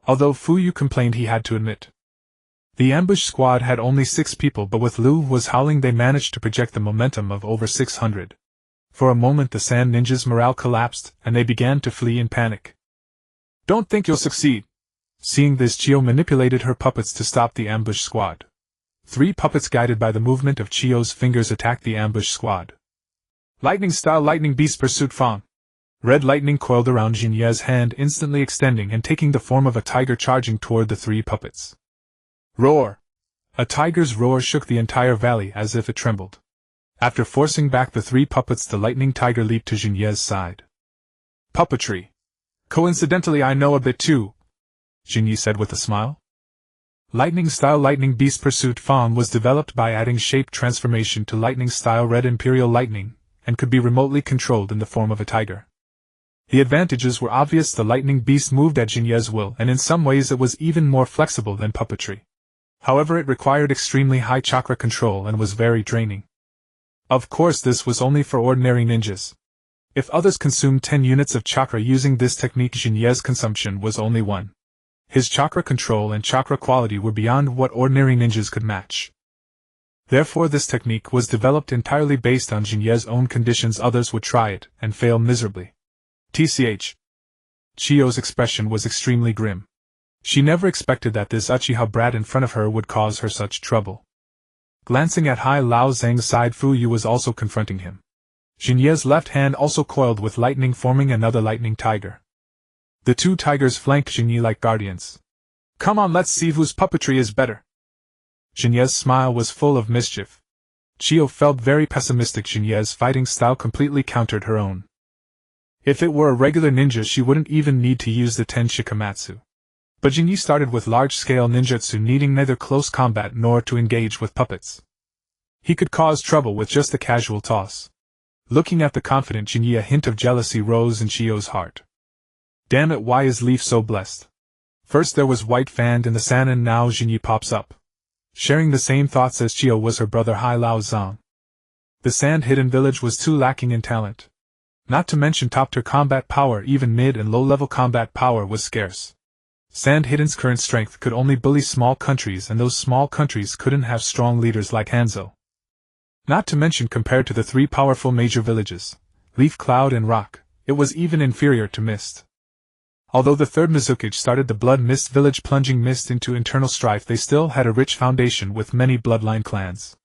Although Fuyu complained, he had to admit. The ambush squad had only 6 people, but with Liu was howling they managed to project the momentum of over 600. For a moment the sand ninjas' morale collapsed, and they began to flee in panic. "Don't think you'll succeed." Seeing this, Chiyo manipulated her puppets to stop the ambush squad. 3 puppets guided by the movement of Chiyo's fingers attacked the ambush squad. Lightning-style lightning beast pursuit Fang. Red lightning coiled around Shin'ya's hand, instantly extending and taking the form of a tiger charging toward the 3 puppets. Roar! A tiger's roar shook the entire valley as if it trembled. After forcing back the 3 puppets, the lightning tiger leaped to Shin'ya's side. Puppetry. Coincidentally, I know a bit too, Shin'ya said with a smile. Lightning-style lightning beast pursuit Fang was developed by adding shape transformation to lightning-style red imperial lightning, and could be remotely controlled in the form of a tiger. The advantages were obvious. The lightning beast moved at Shin'ya's will, and in some ways it was even more flexible than puppetry. However, it required extremely high chakra control and was very draining. Of course, this was only for ordinary ninjas. If others consumed 10 units of chakra using this technique, Shin'ya's consumption was only 1. His chakra control and chakra quality were beyond what ordinary ninjas could match. Therefore, this technique was developed entirely based on Shin'ya's own conditions. Others would try it and fail miserably. TCH. Chiyo's expression was extremely grim. She never expected that this Uchiha brat in front of her would cause her such trouble. Glancing at Hai Lao Zhang's side, Fu Yu was also confronting him. Shin'ya's left hand also coiled with lightning, forming another lightning tiger. The 2 tigers flanked Shin'ya like guardians. "Come on, let's see whose puppetry is better." Shin'ya's smile was full of mischief. Chiyo felt very pessimistic. Shin'ya's fighting style completely countered her own. If it were a regular ninja, she wouldn't even need to use the 10 shikamatsu. But Shin'ya started with large-scale ninjutsu, needing neither close combat nor to engage with puppets. He could cause trouble with just a casual toss. Looking at the confident Shin'ya, a hint of jealousy rose in Chiyo's heart. Damn it, why is Leaf so blessed? First there was White Fan in the sand, and now Shin'ya pops up. Sharing the same thoughts as Chiyo was her brother Hai Lao Zhang. The sand-hidden village was too lacking in talent. Not to mention top-tier combat power, even mid and low-level combat power was scarce. Sand-hidden's current strength could only bully small countries, and those small countries couldn't have strong leaders like Hanzo. Not to mention, compared to the 3 powerful major villages, Leaf, Cloud and Rock, it was even inferior to Mist. Although the 3rd Mizukage started the Blood Mist village, plunging Mist into internal strife, they still had a rich foundation with many bloodline clans.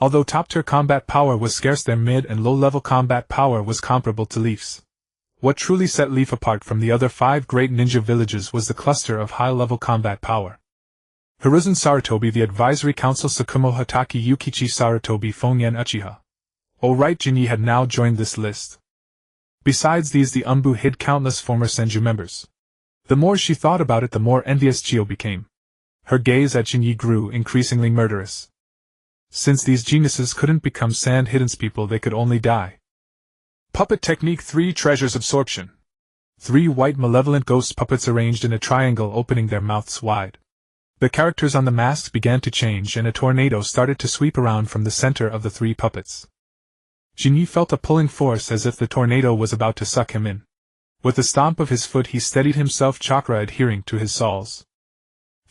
Although top-tier combat power was scarce, their mid and low-level combat power was comparable to Leaf's. What truly set Leaf apart from the other 5 great ninja villages was the cluster of high-level combat power. Hiruzen Sarutobi, the Advisory Council, Sakumo Hataki, Yukichi Sarutobi, Fongyan Uchiha. Oh right, Shin'ya had now joined this list. Besides these, the Umbu hid countless former Senju members. The more she thought about it, the more envious Chiyo became. Her gaze at Shin'ya grew increasingly murderous. Since these geniuses couldn't become sand-hidden's people, they could only die. Puppet Technique 3 Treasures Absorption. 3 white malevolent ghost puppets arranged in a triangle, opening their mouths wide. The characters on the masks began to change, and a tornado started to sweep around from the center of the 3 puppets. Shin'ya felt a pulling force as if the tornado was about to suck him in. With a stomp of his foot he steadied himself, chakra adhering to his soles.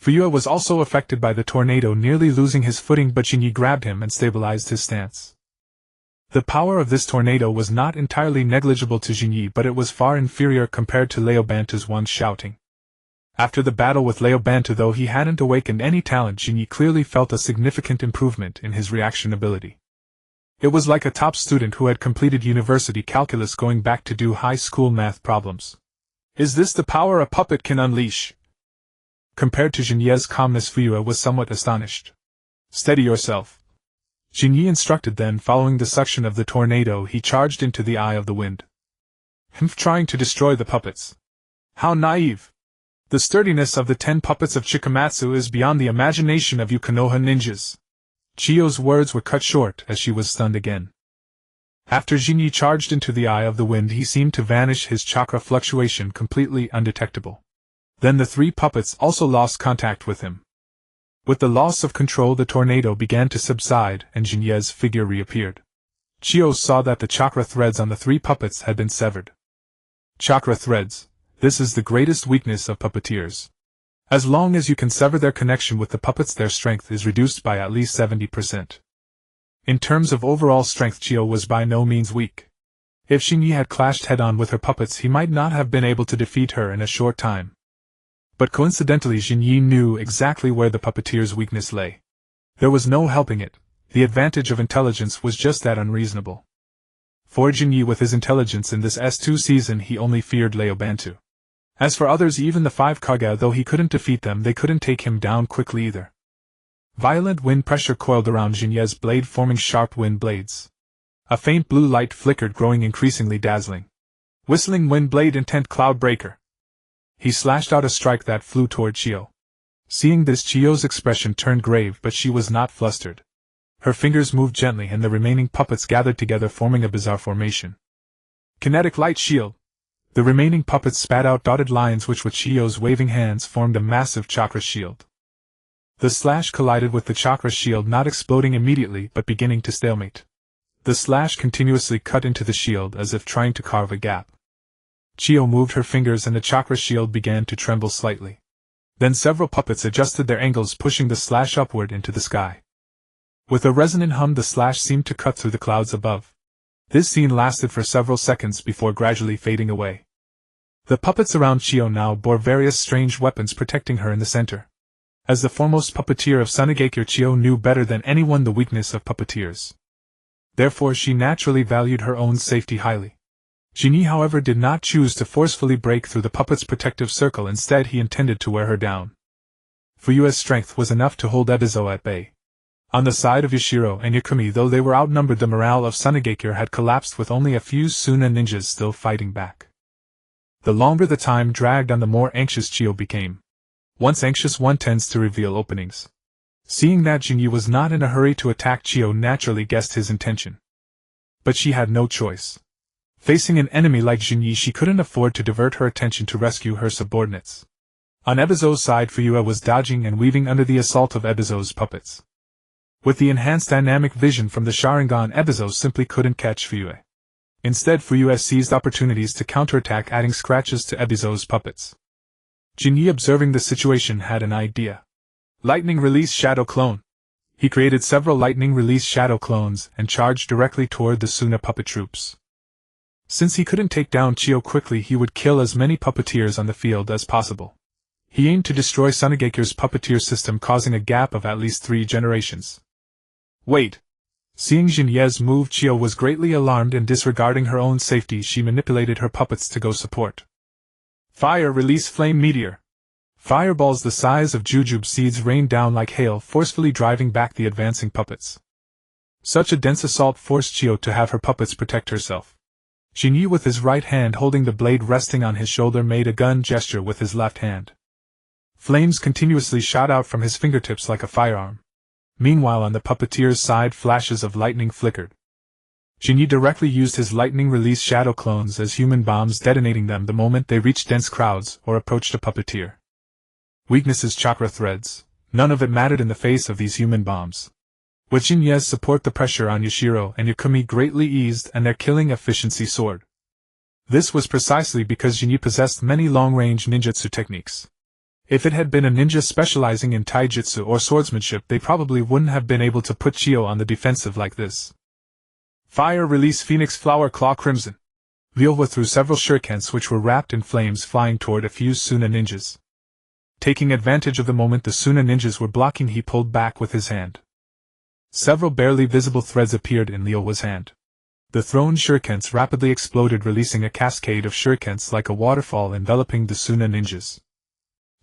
Fuyua was also affected by the tornado, nearly losing his footing, but Shin'ya grabbed him and stabilized his stance. The power of this tornado was not entirely negligible to Shin'ya, but it was far inferior compared to Leobantu's once shouting. After the battle with Leobantu, though he hadn't awakened any talent, Shin'ya clearly felt a significant improvement in his reaction ability. It was like a top student who had completed university calculus going back to do high school math problems. Is this the power a puppet can unleash? Compared to Shin'ya's calmness, Fuyua was somewhat astonished. Steady yourself, Shin'ya instructed. Then, following the suction of the tornado, he charged into the eye of the wind. Trying to destroy the puppets. How naive! The sturdiness of the 10 puppets of Chikamatsu is beyond the imagination of you Konoha ninjas. Chiyo's words were cut short as she was stunned again. After Shin'ya charged into the eye of the wind, he seemed to vanish, his chakra fluctuation completely undetectable. Then the 3 puppets also lost contact with him. With the loss of control, the tornado began to subside and Shin'ya's figure reappeared. Chiyo saw that the chakra threads on the 3 puppets had been severed. Chakra threads, this is the greatest weakness of puppeteers. As long as you can sever their connection with the puppets, their strength is reduced by at least 70%. In terms of overall strength, Chiyo was by no means weak. If Shin'ya had clashed head-on with her puppets, he might not have been able to defeat her in a short time. But coincidentally, Shin'ya knew exactly where the puppeteer's weakness lay. There was no helping it. The advantage of intelligence was just that unreasonable. For Shin'ya, with his intelligence in this S2 season, he only feared Leo Bantu. As for others, even the 5 Kage, though he couldn't defeat them, they couldn't take him down quickly either. Violent wind pressure coiled around Shin'ya's blade, forming sharp wind blades. A faint blue light flickered, growing increasingly dazzling. Whistling wind blade, intent cloud breaker. He slashed out a strike that flew toward Chiyo. Seeing this, Chiyo's expression turned grave, but she was not flustered. Her fingers moved gently and the remaining puppets gathered together, forming a bizarre formation. Kinetic light shield. The remaining puppets spat out dotted lines which with Chiyo's waving hands formed a massive chakra shield. The slash collided with the chakra shield, not exploding immediately but beginning to stalemate. The slash continuously cut into the shield as if trying to carve a gap. Chiyo moved her fingers and the chakra shield began to tremble slightly. Then several puppets adjusted their angles, pushing the slash upward into the sky. With a resonant hum, the slash seemed to cut through the clouds above. This scene lasted for several seconds before gradually fading away. The puppets around Chiyo now bore various strange weapons, protecting her in the center. As the foremost puppeteer of Sunigakure, Chiyo knew better than anyone the weakness of puppeteers. Therefore she naturally valued her own safety highly. Shin'ya, however, did not choose to forcefully break through the puppet's protective circle. Instead, he intended to wear her down. Fuyua's strength was enough to hold Ebizo at bay. On the side of Yashiro and Yakumi, though they were outnumbered, the morale of Sunigakure had collapsed, with only a few Suna ninjas still fighting back. The longer the time dragged on, the more anxious Chiyo became. Once anxious, one tends to reveal openings. Seeing that Shin'ya was not in a hurry to attack, Chiyo naturally guessed his intention. But she had no choice. Facing an enemy like Shin'ya, she couldn't afford to divert her attention to rescue her subordinates. On Ebizo's side, Fuyua was dodging and weaving under the assault of Ebizo's puppets. With the enhanced dynamic vision from the Sharingan, Ebizo simply couldn't catch Fuyua. Instead, Fuyua seized opportunities to counterattack, adding scratches to Ebizo's puppets. Shin'ya, observing the situation, had an idea. Lightning Release Shadow Clone. He created several Lightning Release Shadow Clones and charged directly toward the Suna puppet troops. Since he couldn't take down Chiyo quickly, he would kill as many puppeteers on the field as possible. He aimed to destroy Sunigakure's puppeteer system, causing a gap of at least 3 generations. Wait! Seeing Shin'ya's move, Chiyo was greatly alarmed, and disregarding her own safety, she manipulated her puppets to go support. Fire Release Flame Meteor. Fireballs the size of jujube seeds rained down like hail, forcefully driving back the advancing puppets. Such a dense assault forced Chiyo to have her puppets protect herself. Shin'ya, with his right hand holding the blade resting on his shoulder, made a gun gesture with his left hand. Flames continuously shot out from his fingertips like a firearm. Meanwhile, on the puppeteer's side, flashes of lightning flickered. Shin'ya directly used his lightning release shadow clones as human bombs, detonating them the moment they reached dense crowds or approached a puppeteer. Weaknesses: chakra threads. None of it mattered in the face of these human bombs. With Shin'ya's support, the pressure on Yashiro and Yakumi greatly eased and their killing efficiency soared. This was precisely because Shin'ya possessed many long-range ninjutsu techniques. If it had been a ninja specializing in taijutsu or swordsmanship, they probably wouldn't have been able to put Chiyo on the defensive like this. Fire Release Phoenix Flower Claw Crimson. Ryuwa threw several shurikens which were wrapped in flames, flying toward a few Suna ninjas. Taking advantage of the moment the Suna ninjas were blocking, he pulled back with his hand. Several barely visible threads appeared in Ryowa's hand. The thrown shurikens rapidly exploded, releasing a cascade of shurikens like a waterfall enveloping the Suna ninjas.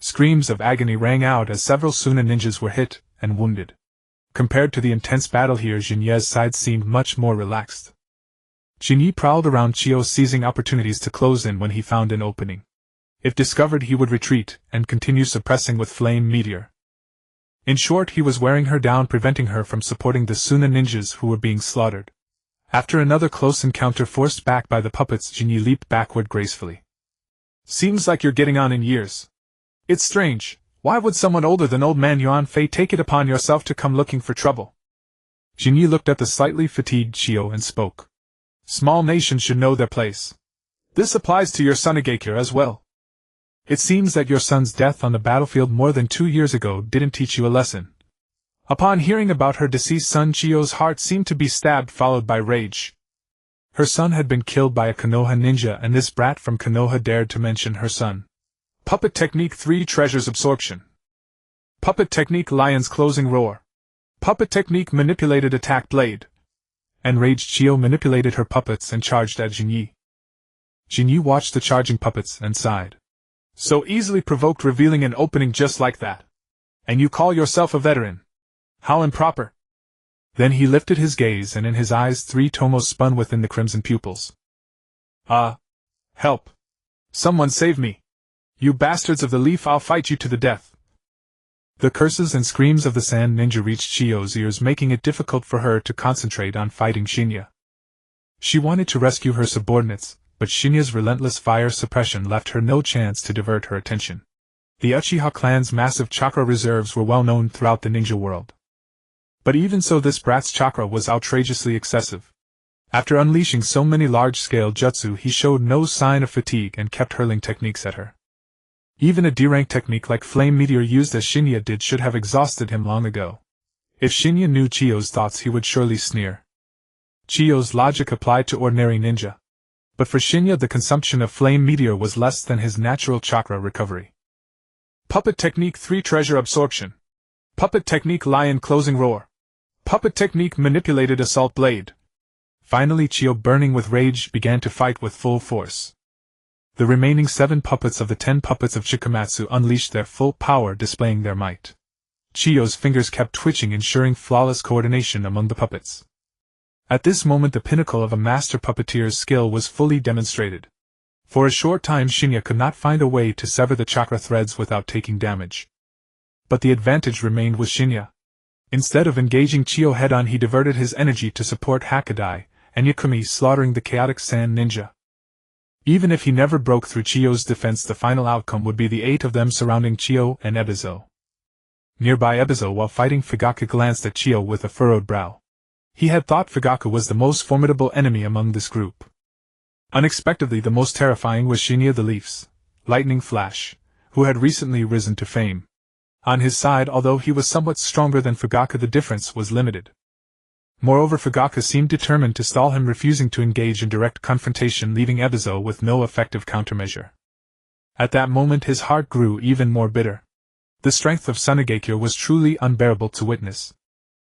Screams of agony rang out as several Suna ninjas were hit and wounded. Compared to the intense battle here, Shin'ya's side seemed much more relaxed. Shin'ya prowled around Chiyo, seizing opportunities to close in when he found an opening. If discovered, he would retreat and continue suppressing with Flame Meteor. In short, he was wearing her down, preventing her from supporting the Suna ninjas who were being slaughtered. After another close encounter forced back by the puppets, Shin'ya leaped backward gracefully. Seems like you're getting on in years. It's strange. Why would someone older than old man Yuan Fei take it upon yourself to come looking for trouble? Shin'ya looked at the slightly fatigued Chiyo and spoke. Small nations should know their place. This applies to your Sunigakure as well. It seems that your son's death on the battlefield more than 2 years ago didn't teach you a lesson. Upon hearing about her deceased son, Chiyo's heart seemed to be stabbed, followed by rage. Her son had been killed by a Konoha ninja, and this brat from Konoha dared to mention her son. Puppet technique 3 treasures absorption. Puppet technique lion's closing roar. Puppet technique manipulated attack blade. Enraged Chiyo manipulated her puppets and charged at Jinyi. Jinyi watched the charging puppets and sighed. So easily provoked, revealing an opening just like that. And you call yourself a veteran? How improper. Then he lifted his gaze, and in his eyes three-tomoe spun within the crimson pupils. Help. Someone save me. You bastards of the leaf, I'll fight you to the death. The curses and screams of the sand ninja reached Chiyo's ears, making it difficult for her to concentrate on fighting Shin'ya. She wanted to rescue her subordinates, but Shin'ya's relentless fire suppression left her no chance to divert her attention. The Uchiha clan's massive chakra reserves were well known throughout the ninja world. But even so, this brat's chakra was outrageously excessive. After unleashing so many large-scale jutsu, he showed no sign of fatigue and kept hurling techniques at her. Even a D-rank technique like Flame Meteor used as Shin'ya did should have exhausted him long ago. If Shin'ya knew Chiyo's thoughts, he would surely sneer. Chiyo's logic applied to ordinary ninja. But for Shin'ya, the consumption of Flame Meteor was less than his natural chakra recovery. Puppet technique 3 treasure absorption. Puppet technique lion closing roar. Puppet technique manipulated assault blade. Finally, Chiyo, burning with rage, began to fight with full force. The remaining 7 puppets of the 10 puppets of Chikamatsu unleashed their full power, displaying their might. Chiyo's fingers kept twitching, ensuring flawless coordination among the puppets. At this moment, the pinnacle of a master puppeteer's skill was fully demonstrated. For a short time, Shin'ya could not find a way to sever the chakra threads without taking damage. But the advantage remained with Shin'ya. Instead of engaging Chiyo head-on, he diverted his energy to support Hakadai and Yakumi, slaughtering the chaotic sand ninja. Even if he never broke through Chiyo's defense, the final outcome would be the 8 of them surrounding Chiyo and Ebizo. Nearby, Ebizo, while fighting Fugaku, glanced at Chiyo with a furrowed brow. He had thought Fugaku was the most formidable enemy among this group. Unexpectedly, the most terrifying was Shin'ya the Leaf's Lightning Flash, who had recently risen to fame. On his side, although he was somewhat stronger than Fugaku, the difference was limited. Moreover, Fugaku seemed determined to stall him, refusing to engage in direct confrontation, leaving Ebizo with no effective countermeasure. At that moment, his heart grew even more bitter. The strength of Sunagakure was truly unbearable to witness.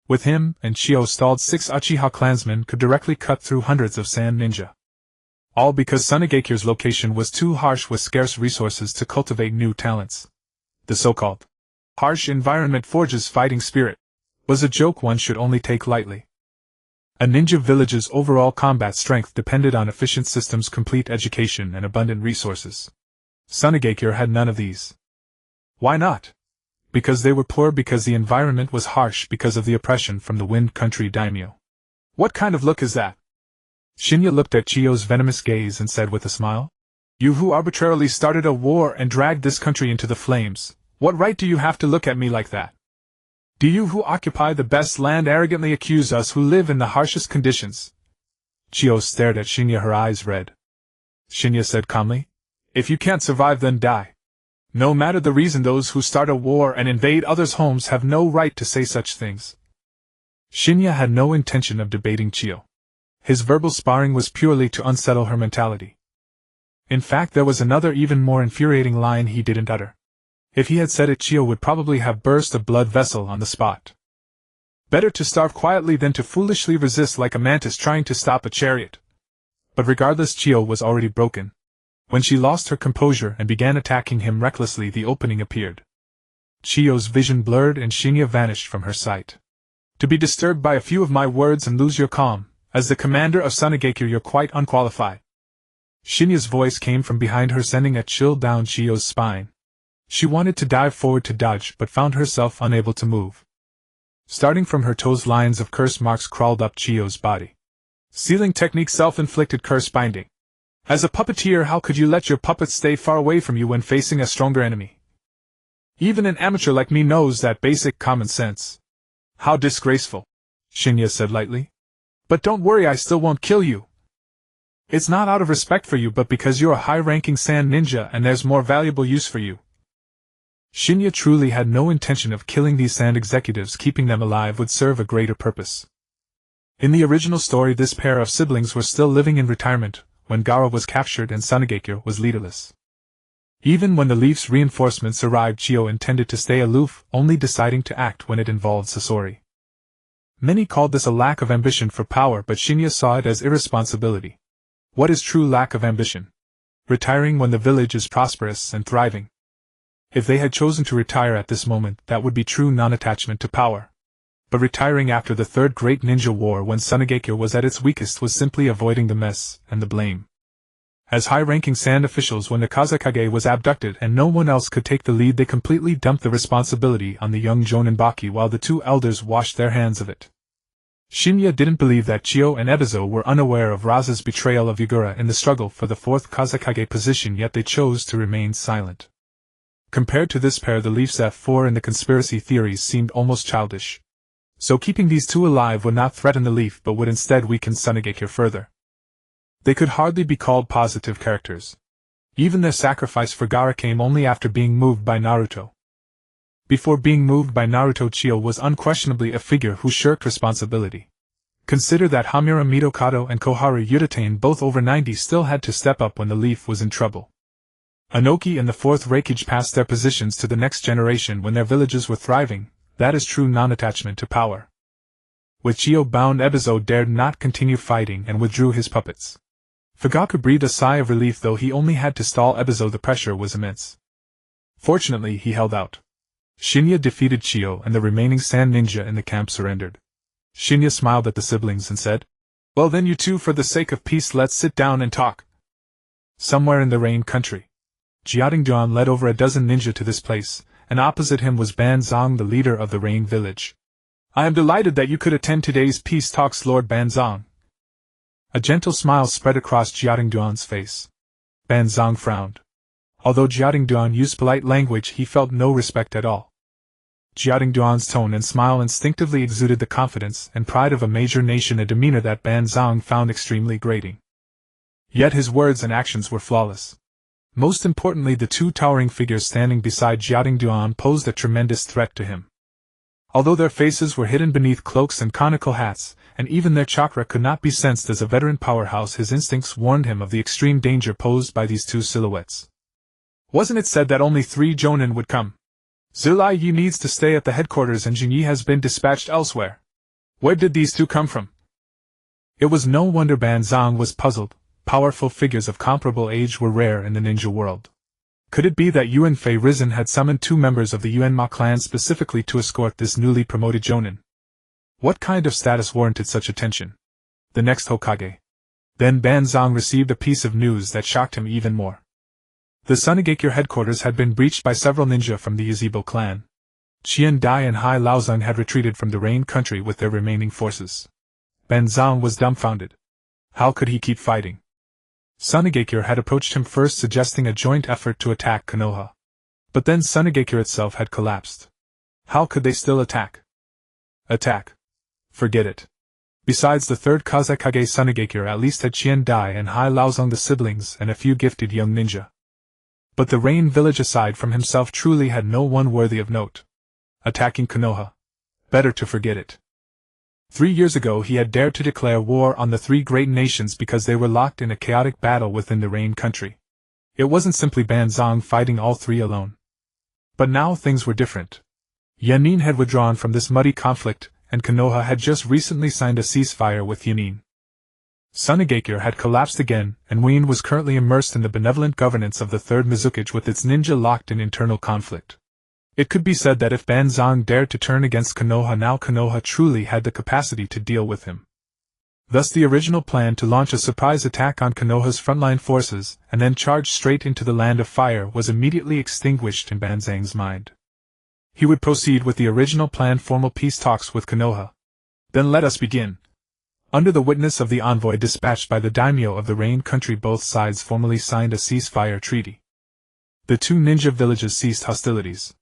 With him and Chiyo stalled, 6 Uchiha clansmen could directly cut through hundreds of sand ninja. All because Sunagakure's location was too harsh, with scarce resources to cultivate new talents. The so-called harsh environment forges fighting spirit was a joke one should only take lightly. A ninja village's overall combat strength depended on efficient systems, complete education, and abundant resources. Sunagakure had none of these. Why not? Because they were poor, because the environment was harsh, because of the oppression from the Wind Country daimyo. What kind of look is that? Shin'ya looked at Chiyo's venomous gaze and said with a smile, "You who arbitrarily started a war and dragged this country into the flames, what right do you have to look at me like that? Do you who occupy the best land arrogantly accuse us who live in the harshest conditions?" Chiyo stared at Shin'ya, her eyes red. Shin'ya said calmly, "If you can't survive, then die. No matter the reason, those who start a war and invade others' homes have no right to say such things." Shin'ya had no intention of debating Chiyo. His verbal sparring was purely to unsettle her mentality. In fact, there was another even more infuriating line he didn't utter. If he had said it, Chiyo would probably have burst a blood vessel on the spot. Better to starve quietly than to foolishly resist like a mantis trying to stop a chariot. But regardless, Chiyo was already broken. When she lost her composure and began attacking him recklessly, the opening appeared. Chiyo's vision blurred and Shin'ya vanished from her sight. "To be disturbed by a few of my words and lose your calm. As the commander of Sunagakure, you're quite unqualified." Shin'ya's voice came from behind her, sending a chill down Chiyo's spine. She wanted to dive forward to dodge, but found herself unable to move. Starting from her toes, lines of curse marks crawled up Chiyo's body. Sealing technique, self-inflicted curse binding. As a puppeteer, how could you let your puppets stay far away from you when facing a stronger enemy? Even an amateur like me knows that basic common sense. How disgraceful, Shin'ya said lightly. "But don't worry, I still won't kill you." It's not out of respect for you but because you're a high-ranking sand ninja and there's more valuable use for you. Shin'ya truly had no intention of killing these sand executives. Keeping them alive would serve a greater purpose. In the original story, this pair of siblings were still living in retirement when Gaara was captured and Sunagekyo was leaderless. Even when the Leaf's reinforcements arrived, Chiyo intended to stay aloof, only deciding to act when it involved Sasori. Many called this a lack of ambition for power, but Shin'ya saw it as irresponsibility. What is true lack of ambition? Retiring when the village is prosperous and thriving. If they had chosen to retire at this moment, that would be true non-attachment to power. But retiring after the Third Great Ninja War when Sunagekyo was at its weakest was simply avoiding the mess and the blame. As high-ranking sand officials, when the Kazekage was abducted and no one else could take the lead, they completely dumped the responsibility on the young Jonin Baki while the two elders washed their hands of it. Shin'ya didn't believe that Chiyo and Ebizo were unaware of Raza's betrayal of Yagura in the struggle for the fourth Kazekage position, yet they chose to remain silent. Compared to this pair, the Leaf's F4 in the conspiracy theories seemed almost childish. So keeping these two alive would not threaten the Leaf but would instead weaken Sunagekyo further. They could hardly be called positive characters. Even their sacrifice for Gaara came only after being moved by Naruto. Before being moved by Naruto, Chiyo was unquestionably a figure who shirked responsibility. Consider that Homura, Mitokado, and Koharu Uchiha, both over 90, still had to step up when the Leaf was in trouble. Inoki and the fourth Raikage passed their positions to the next generation when their villages were thriving. That is true non-attachment to power. With Chiyo bound, Ebizo dared not continue fighting and withdrew his puppets. Fugaku breathed a sigh of relief, though he only had to stall Ebizo. The pressure was immense. Fortunately, he held out. Shin'ya defeated Chiyo and the remaining sand ninja in the camp surrendered. Shin'ya smiled at the siblings and said, "Well then, you two, for the sake of peace, let's sit down and talk." Somewhere in the Rain Country, Jiatingduan led over a dozen ninja to this place, and opposite him was Banzong, the leader of the Rain Village. "I am delighted that you could attend today's peace talks, Lord Banzong." A gentle smile spread across Jiatingduan's face. Banzong frowned. Although Jiatingduan used polite language, he felt no respect at all. Jiatingduan's tone and smile instinctively exuded the confidence and pride of a major nation, a demeanor that Banzong found extremely grating. Yet his words and actions were flawless. Most importantly, the two towering figures standing beside Jiatingduan posed a tremendous threat to him. Although their faces were hidden beneath cloaks and conical hats, and even their chakra could not be sensed as a veteran powerhouse, his instincts warned him of the extreme danger posed by these two silhouettes. "Wasn't it said that only 3 Jonin would come? Zilai Yi needs to stay at the headquarters and Jinyi has been dispatched elsewhere. Where did these two come from?" It was no wonder Banzong was puzzled. Powerful figures of comparable age were rare in the ninja world. Could it be that Yuan Fei Risen had summoned 2 members of the Yuanma clan specifically to escort this newly promoted Jonin? What kind of status warranted such attention? The next Hokage. Then Banzong received a piece of news that shocked him even more. The Sunagekyo headquarters had been breached by several ninja from the Yuzhibo clan. Qian Dai and Hai Laozong had retreated from the Rain Country with their remaining forces. Banzong was dumbfounded. How could he keep fighting? Sunagekyo had approached him first, suggesting a joint effort to attack Konoha. But then Sunagekyo itself had collapsed. How could they still attack? Attack? Forget it. Besides the third Kazekage, Sunagekyo at least had Qian Dai and Hai Laozong, the siblings, and a few gifted young ninja. But the Rain Village aside from himself truly had no one worthy of note. Attacking Konoha? Better to forget it. 3 years ago he had dared to declare war on the 3 great nations because they were locked in a chaotic battle within the Rain Country. It wasn't simply Banzong fighting all 3 alone. But now things were different. Yanin had withdrawn from this muddy conflict, and Konoha had just recently signed a ceasefire with Yanin. Sunagekyo had collapsed again, and Wien was currently immersed in the benevolent governance of the Third Mizukage with its ninja locked in internal conflict. It could be said that if Banzong dared to turn against Konoha now, Konoha truly had the capacity to deal with him. Thus the original plan to launch a surprise attack on Konoha's frontline forces and then charge straight into the Land of Fire was immediately extinguished in Banzang's mind. He would proceed with the original plan, formal peace talks with Konoha. Then let us begin. Under the witness of the envoy dispatched by the daimyo of the Rain Country, both sides formally signed a ceasefire treaty. The 2 ninja villages ceased hostilities.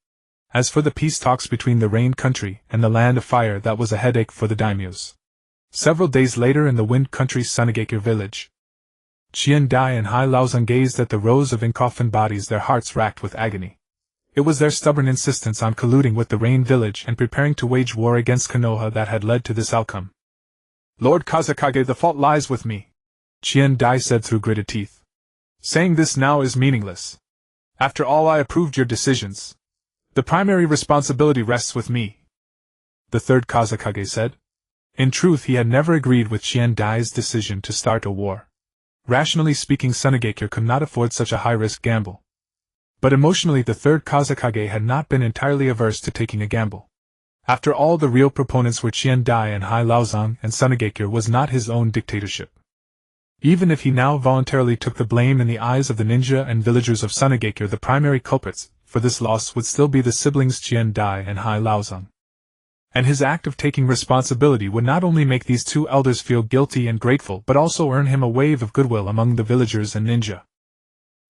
As for the peace talks between the Rain Country and the Land of Fire, that was a headache for the daimyos. Several days later in the Wind Country's Sunagekyo village, Qian Dai and Hai Laozong gazed at the rows of encoffined bodies, their hearts racked with agony. It was their stubborn insistence on colluding with the Rain Village and preparing to wage war against Konoha that had led to this outcome. Lord Kazekage, the fault lies with me, Qian Dai said through gritted teeth. Saying this now is meaningless. After all, I approved your decisions. The primary responsibility rests with me. The third Kazekage said. In truth, he had never agreed with Qian Dai's decision to start a war. Rationally speaking, Sunagakure could not afford such a high-risk gamble. But emotionally, the third Kazekage had not been entirely averse to taking a gamble. After all, the real proponents were Qian Dai and Hai Laozong, and Sunagakure was not his own dictatorship. Even if he now voluntarily took the blame in the eyes of the ninja and villagers of Sunagakure, the primary culprits for this loss would still be the siblings Qian Dai and Hai Laozong. And his act of taking responsibility would not only make these two elders feel guilty and grateful, but also earn him a wave of goodwill among the villagers and ninja.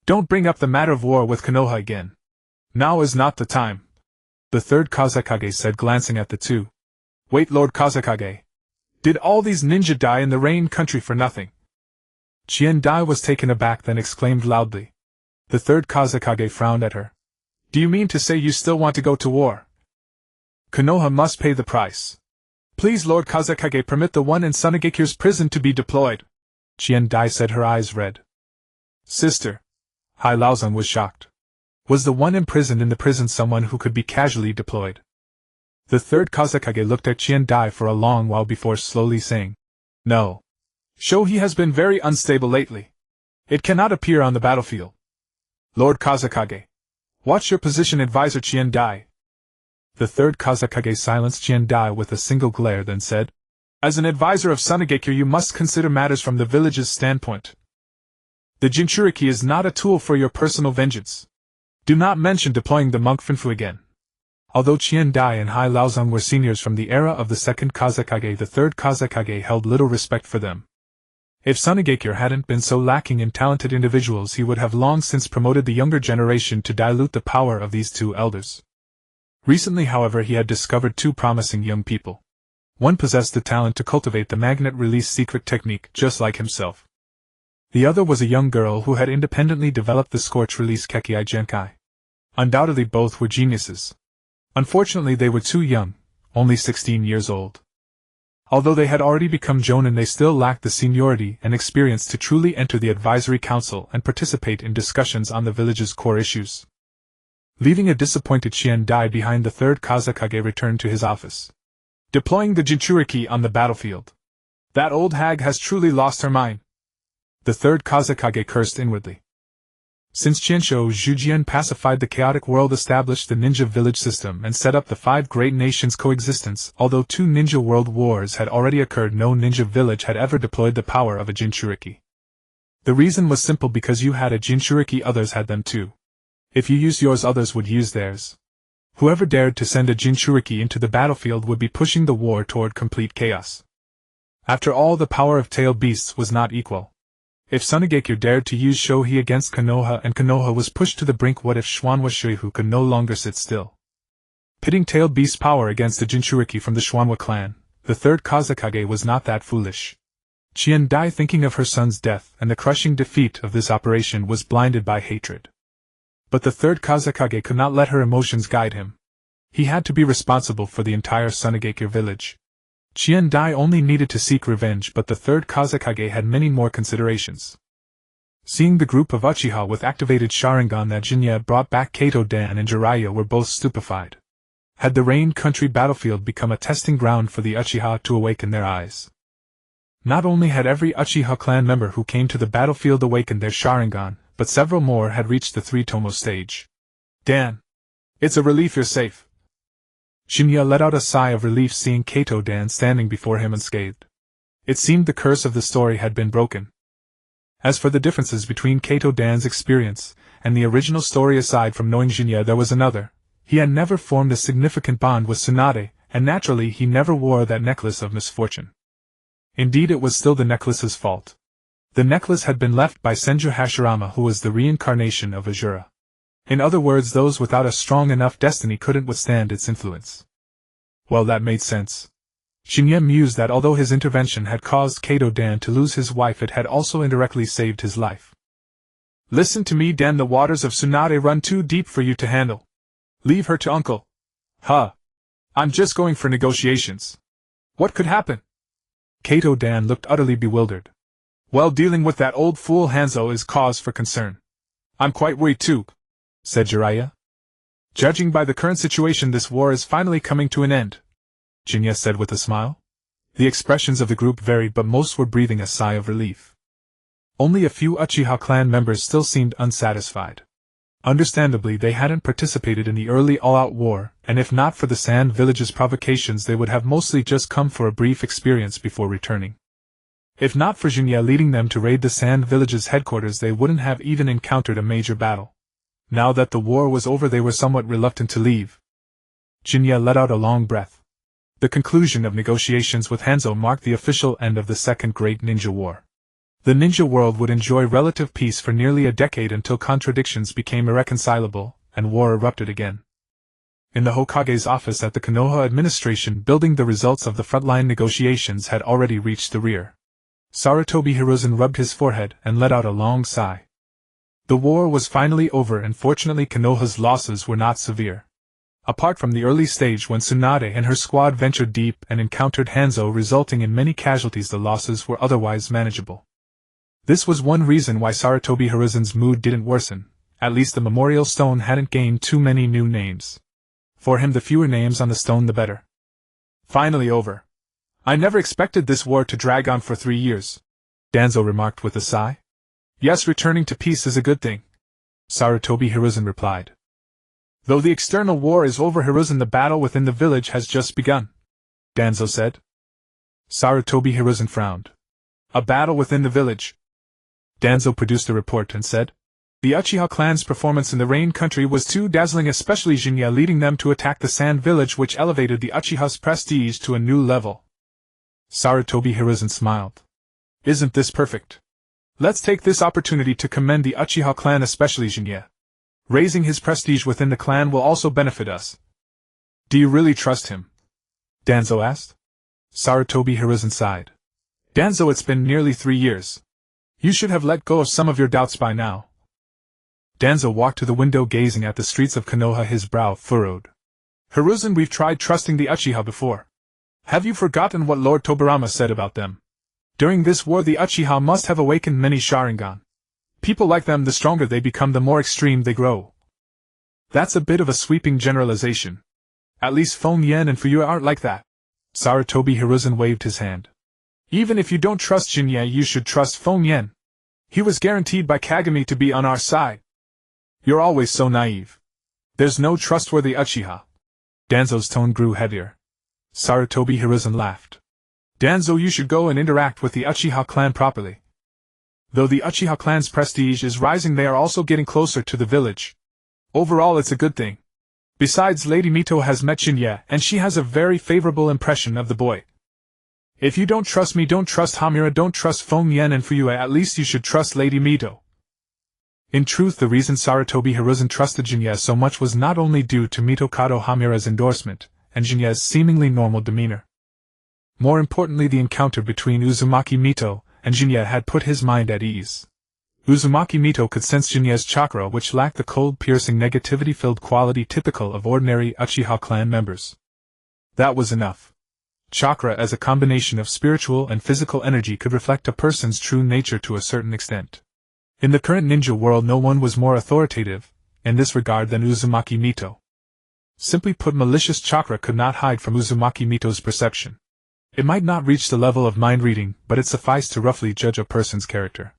Don't bring up the matter of war with Konoha again. Now is not the time, the third Kazekage said, glancing at the two. Wait, Lord Kazekage. Did all these ninja die in the Rain country for nothing? Qian Dai was taken aback, then exclaimed loudly. The third Kazekage frowned at her. Do you mean to say you still want to go to war? Konoha must pay the price. Please, Lord Kazekage, permit the one in Sunagakure's prison to be deployed, Qian Dai said, her eyes red. Sister. Hai Laozong was shocked. Was the one imprisoned in the prison someone who could be casually deployed? The third Kazekage looked at Qian Dai for a long while before slowly saying, No. He has been very unstable lately. It cannot appear on the battlefield. Lord Kazekage. What's your position, advisor Qian Dai? The third Kazekage silenced Qian Dai with a single glare, then said, As an advisor of Sunagakure, you must consider matters from the village's standpoint. The Jinchuriki is not a tool for your personal vengeance. Do not mention deploying the monk Finfu again. Although Qian Dai and Hai Laozong were seniors from the era of the second Kazekage, the third Kazekage held little respect for them. If Sunagakure hadn't been so lacking in talented individuals, he would have long since promoted the younger generation to dilute the power of these two elders. Recently, however, he had discovered two promising young people. One possessed the talent to cultivate the magnet release secret technique just like himself. The other was a young girl who had independently developed the scorch release Kekkei Genkai. Undoubtedly both were geniuses. Unfortunately, they were too young, only 16 years old. Although they had already become jonin, they still lacked the seniority and experience to truly enter the advisory council and participate in discussions on the village's core issues. Leaving a disappointed Qian Dai behind, the third Kazekage returned to his office. Deploying the Jinchuriki on the battlefield. That old hag has truly lost her mind. The third Kazekage cursed inwardly. Since Qianshou Zhujian pacified the chaotic world, established the ninja village system, and set up the 5 great nations' coexistence, although 2 ninja world wars had already occurred, no ninja village had ever deployed the power of a Jinchuriki. The reason was simple: because you had a Jinchuriki, others had them too. If you used yours, others would use theirs. Whoever dared to send a Jinchuriki into the battlefield would be pushing the war toward complete chaos. After all, the power of tailed beasts was not equal. If Sunagakure dared to use Shohei against Konoha and Konoha was pushed to the brink, what if Xuanhua Shuihu could no longer sit still? Pitting tailed beast power against the Jinchuriki from the Xuanhua clan, the third Kazekage was not that foolish. Qian Dai, thinking of her son's death and the crushing defeat of this operation, was blinded by hatred. But the third Kazekage could not let her emotions guide him. He had to be responsible for the entire Sunagakure village. Qian Dai only needed to seek revenge, but the third Kazekage had many more considerations. Seeing the group of Uchiha with activated Sharingan that Jin'ya brought back, Kato Dan and Jiraiya were both stupefied. Had the Rain Country battlefield become a testing ground for the Uchiha to awaken their eyes? Not only had every Uchiha clan member who came to the battlefield awakened their Sharingan, but several more had reached the three-tomoe stage. Dan! It's a relief you're safe. Shin'ya let out a sigh of relief seeing Kato Dan standing before him unscathed. It seemed the curse of the story had been broken. As for the differences between Kato Dan's experience and the original story, aside from knowing Jin'ya, there was another. He had never formed a significant bond with Tsunade, and naturally he never wore that necklace of misfortune. Indeed, it was still the necklace's fault. The necklace had been left by Senju Hashirama, who was the reincarnation of Azura. In other words, those without a strong enough destiny couldn't withstand its influence. Well, that made sense. Shin'ya mused that although his intervention had caused Kato Dan to lose his wife, it had also indirectly saved his life. Listen to me, Dan, the waters of Tsunade run too deep for you to handle. Leave her to Uncle. Huh. I'm just going for negotiations. What could happen? Kato Dan looked utterly bewildered. Well, dealing with that old fool Hanzo is cause for concern. I'm quite worried too, said Jiraiya. Judging by the current situation, this war is finally coming to an end, Shin'ya said with a smile. The expressions of the group varied, but most were breathing a sigh of relief. Only a few Uchiha clan members still seemed unsatisfied. Understandably, they hadn't participated in the early all-out war, and if not for the Sand Village's provocations, they would have mostly just come for a brief experience before returning. If not for Shin'ya leading them to raid the Sand Village's headquarters, they wouldn't have even encountered a major battle. Now that the war was over, they were somewhat reluctant to leave. Shin'ya let out a long breath. The conclusion of negotiations with Hanzo marked the official end of the Second Great Ninja War. The ninja world would enjoy relative peace for nearly a decade until contradictions became irreconcilable, and war erupted again. In the Hokage's office at the Konoha administration building, the results of the frontline negotiations had already reached the rear. Sarutobi Hiruzen rubbed his forehead and let out a long sigh. The war was finally over, and fortunately Konoha's losses were not severe. Apart from the early stage when Tsunade and her squad ventured deep and encountered Hanzo, resulting in many casualties, the losses were otherwise manageable. This was one reason why Sarutobi Hiruzen's mood didn't worsen. At least the memorial stone hadn't gained too many new names. For him, the fewer names on the stone the better. Finally over. I never expected this war to drag on for 3 years, Danzo remarked with a sigh. Yes, returning to peace is a good thing, Sarutobi Hiruzen replied. Though the external war is over, Hiruzen, the battle within the village has just begun, Danzo said. Sarutobi Hiruzen frowned. A battle within the village? Danzo produced a report and said, the Uchiha clan's performance in the Rain Country was too dazzling, especially Shin'ya leading them to attack the Sand Village, which elevated the Uchiha's prestige to a new level. Sarutobi Hiruzen smiled. Isn't this perfect? Let's take this opportunity to commend the Uchiha clan, especially Shin'ya. Raising his prestige within the clan will also benefit us. Do you really trust him? Danzo asked. Sarutobi Hiruzen sighed. Danzo, it's been nearly 3 years. You should have let go of some of your doubts by now. Danzo walked to the window, gazing at the streets of Konoha, his brow furrowed. Hiruzen, we've tried trusting the Uchiha before. Have you forgotten what Lord Tobirama said about them? During this war, the Uchiha must have awakened many Sharingan. People like them, the stronger they become, the more extreme they grow. That's a bit of a sweeping generalization. At least Feng Yen and Fuyue aren't like that. Sarutobi Hiruzen waved his hand. Even if you don't trust Shin'ya, you should trust Feng Yen. He was guaranteed by Kagami to be on our side. You're always so naive. There's no trustworthy Uchiha. Danzo's tone grew heavier. Sarutobi Hiruzen laughed. Danzo, you should go and interact with the Uchiha clan properly. Though the Uchiha clan's prestige is rising, they are also getting closer to the village. Overall, it's a good thing. Besides, Lady Mito has met Shin'ya, and she has a very favorable impression of the boy. If you don't trust me, don't trust Homura, don't trust Feng Yen and Fuyue, at least you should trust Lady Mito. In truth, the reason Sarutobi Hiruzen trusted Shin'ya so much was not only due to Mitokado Homura's endorsement, and Shin'ya's seemingly normal demeanor. More importantly, the encounter between Uzumaki Mito and Shin'ya had put his mind at ease. Uzumaki Mito could sense Shin'ya's chakra, which lacked the cold, piercing, negativity-filled quality typical of ordinary Uchiha clan members. That was enough. Chakra, as a combination of spiritual and physical energy, could reflect a person's true nature to a certain extent. In the current ninja world, no one was more authoritative, in this regard, than Uzumaki Mito. Simply put, malicious chakra could not hide from Uzumaki Mito's perception. It might not reach the level of mind-reading, but it sufficed to roughly judge a person's character.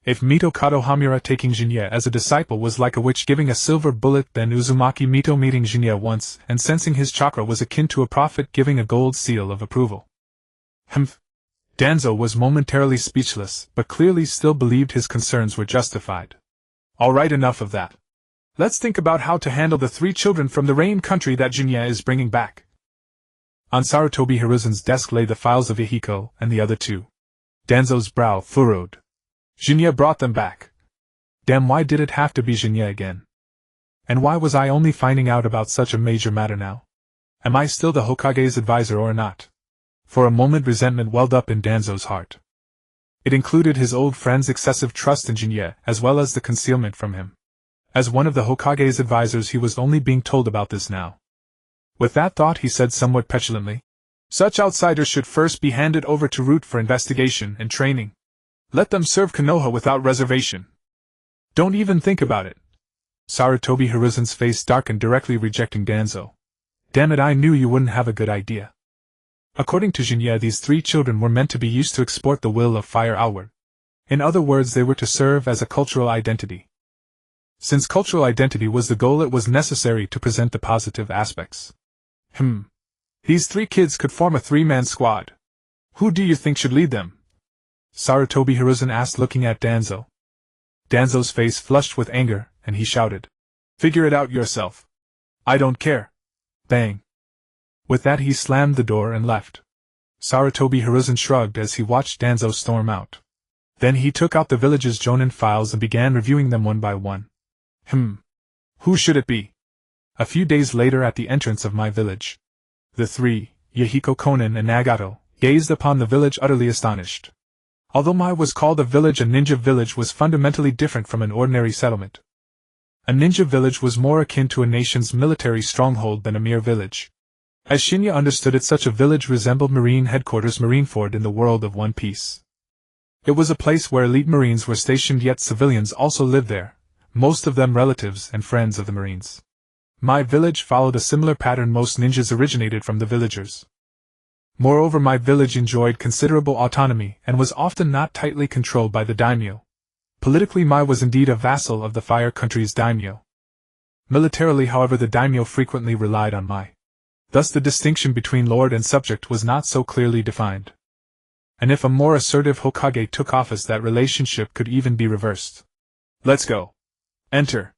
If Mitokado Homura taking Shin'ya as a disciple was like a witch giving a silver bullet, then Uzumaki Mito meeting Shin'ya once and sensing his chakra was akin to a prophet giving a gold seal of approval. Humph. Danzo was momentarily speechless, but clearly still believed his concerns were justified. All right, enough of that. Let's think about how to handle the 3 children from the Rain Country that Shin'ya is bringing back. On Sarutobi Hiruzen's desk lay the files of Ihiko and the other 2. Danzo's brow furrowed. Shin'ya brought them back. Damn, why did it have to be Shin'ya again? And why was I only finding out about such a major matter now? Am I still the Hokage's advisor or not? For a moment resentment welled up in Danzo's heart. It included his old friend's excessive trust in Shin'ya, as well as the concealment from him. As one of the Hokage's advisors, he was only being told about this now. With that thought, he said somewhat petulantly, "Such outsiders should first be handed over to Root for investigation and training. Let them serve Konoha without reservation. Don't even think about it." Sarutobi Hiruzen's face darkened, directly rejecting Danzo. "Damn it, I knew you wouldn't have a good idea." According to Shin'ya, these 3 children were meant to be used to export the will of fire outward. In other words, they were to serve as a cultural identity. Since cultural identity was the goal, it was necessary to present the positive aspects. These 3 kids could form a 3-man squad. Who do you think should lead them? Sarutobi Hiruzen asked, looking at Danzo. Danzo's face flushed with anger, and he shouted, "Figure it out yourself. I don't care." Bang. With that, he slammed the door and left. Sarutobi Hiruzen shrugged as he watched Danzo storm out. Then he took out the village's jonin files and began reviewing them one by one. Who should it be? A few days later, at the entrance of my village, the 3, Yahiko, Konan, and Nagato, gazed upon the village utterly astonished. Although Mai was called a village, a ninja village was fundamentally different from an ordinary settlement. A ninja village was more akin to a nation's military stronghold than a mere village. As Shin'ya understood it, such a village resembled Marine headquarters Marineford in the world of One Piece. It was a place where elite Marines were stationed, yet civilians also lived there, most of them relatives and friends of the Marines. My village followed a similar pattern. Most ninjas originated from the villagers. Moreover, my village enjoyed considerable autonomy and was often not tightly controlled by the daimyo. Politically, Mai was indeed a vassal of the Fire Country's daimyo. Militarily, however, the daimyo frequently relied on Mai. Thus the distinction between lord and subject was not so clearly defined. And if a more assertive Hokage took office, that relationship could even be reversed. "Let's go. Enter.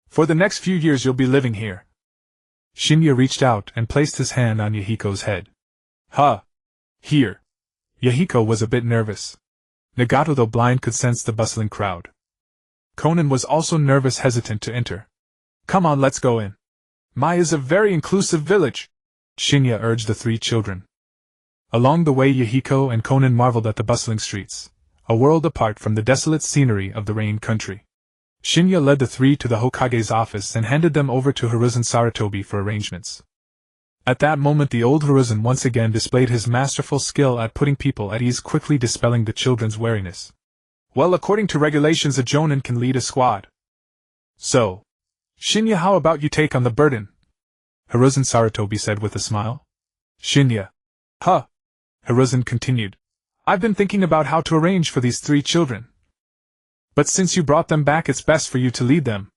For the next few years you'll be living here." Shin'ya reached out and placed his hand on Yahiko's head. Here. Yahiko was a bit nervous. Nagato, though blind, could sense the bustling crowd. Konan was also nervous, hesitant to enter. "Come on, let's go in. Mai is a very inclusive village," Shin'ya urged the 3 children. Along the way, Yahiko and Konan marveled at the bustling streets, a world apart from the desolate scenery of the Rain Country. Shin'ya led the 3 to the Hokage's office and handed them over to Hiruzen Sarutobi for arrangements. At that moment, the old Hiruzen once again displayed his masterful skill at putting people at ease, quickly dispelling the children's wariness. "Well, according to regulations, a jonin can lead a squad. So, Shin'ya, how about you take on the burden?" Hiruzen Sarutobi said with a smile. Shin'ya. Hiruzen continued. "I've been thinking about how to arrange for these 3 children. But since you brought them back, it's best for you to lead them.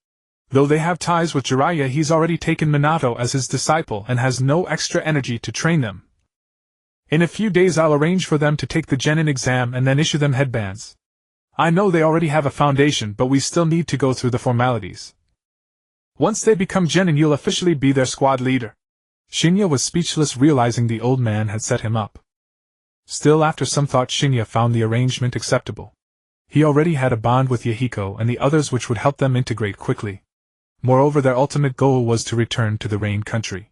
Though they have ties with Jiraiya, he's already taken Minato as his disciple and has no extra energy to train them. In a few days I'll arrange for them to take the genin exam and then issue them headbands. I know they already have a foundation, but we still need to go through the formalities. Once they become genin, you'll officially be their squad leader." Shin'ya was speechless, realizing the old man had set him up. Still, after some thought, Shin'ya found the arrangement acceptable. He already had a bond with Yahiko and the others which would help them integrate quickly. Moreover, their ultimate goal was to return to the Rain Country.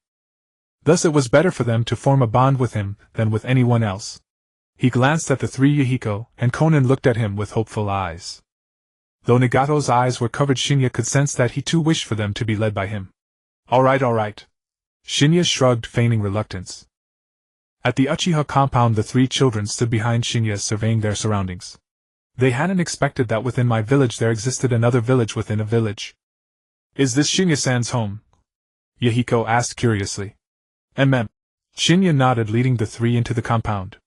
Thus it was better for them to form a bond with him than with anyone else. He glanced at the 3 Yahiko, and Konan looked at him with hopeful eyes. Though Nagato's eyes were covered, Shin'ya could sense that he too wished for them to be led by him. All right. Shin'ya shrugged, feigning reluctance. At the Uchiha compound, the 3 children stood behind Shin'ya, surveying their surroundings. They hadn't expected that within my village there existed another village within a village. "Is this Shin'ya-san's home?" Yahiko asked curiously. Shin'ya nodded, leading the 3 into the compound.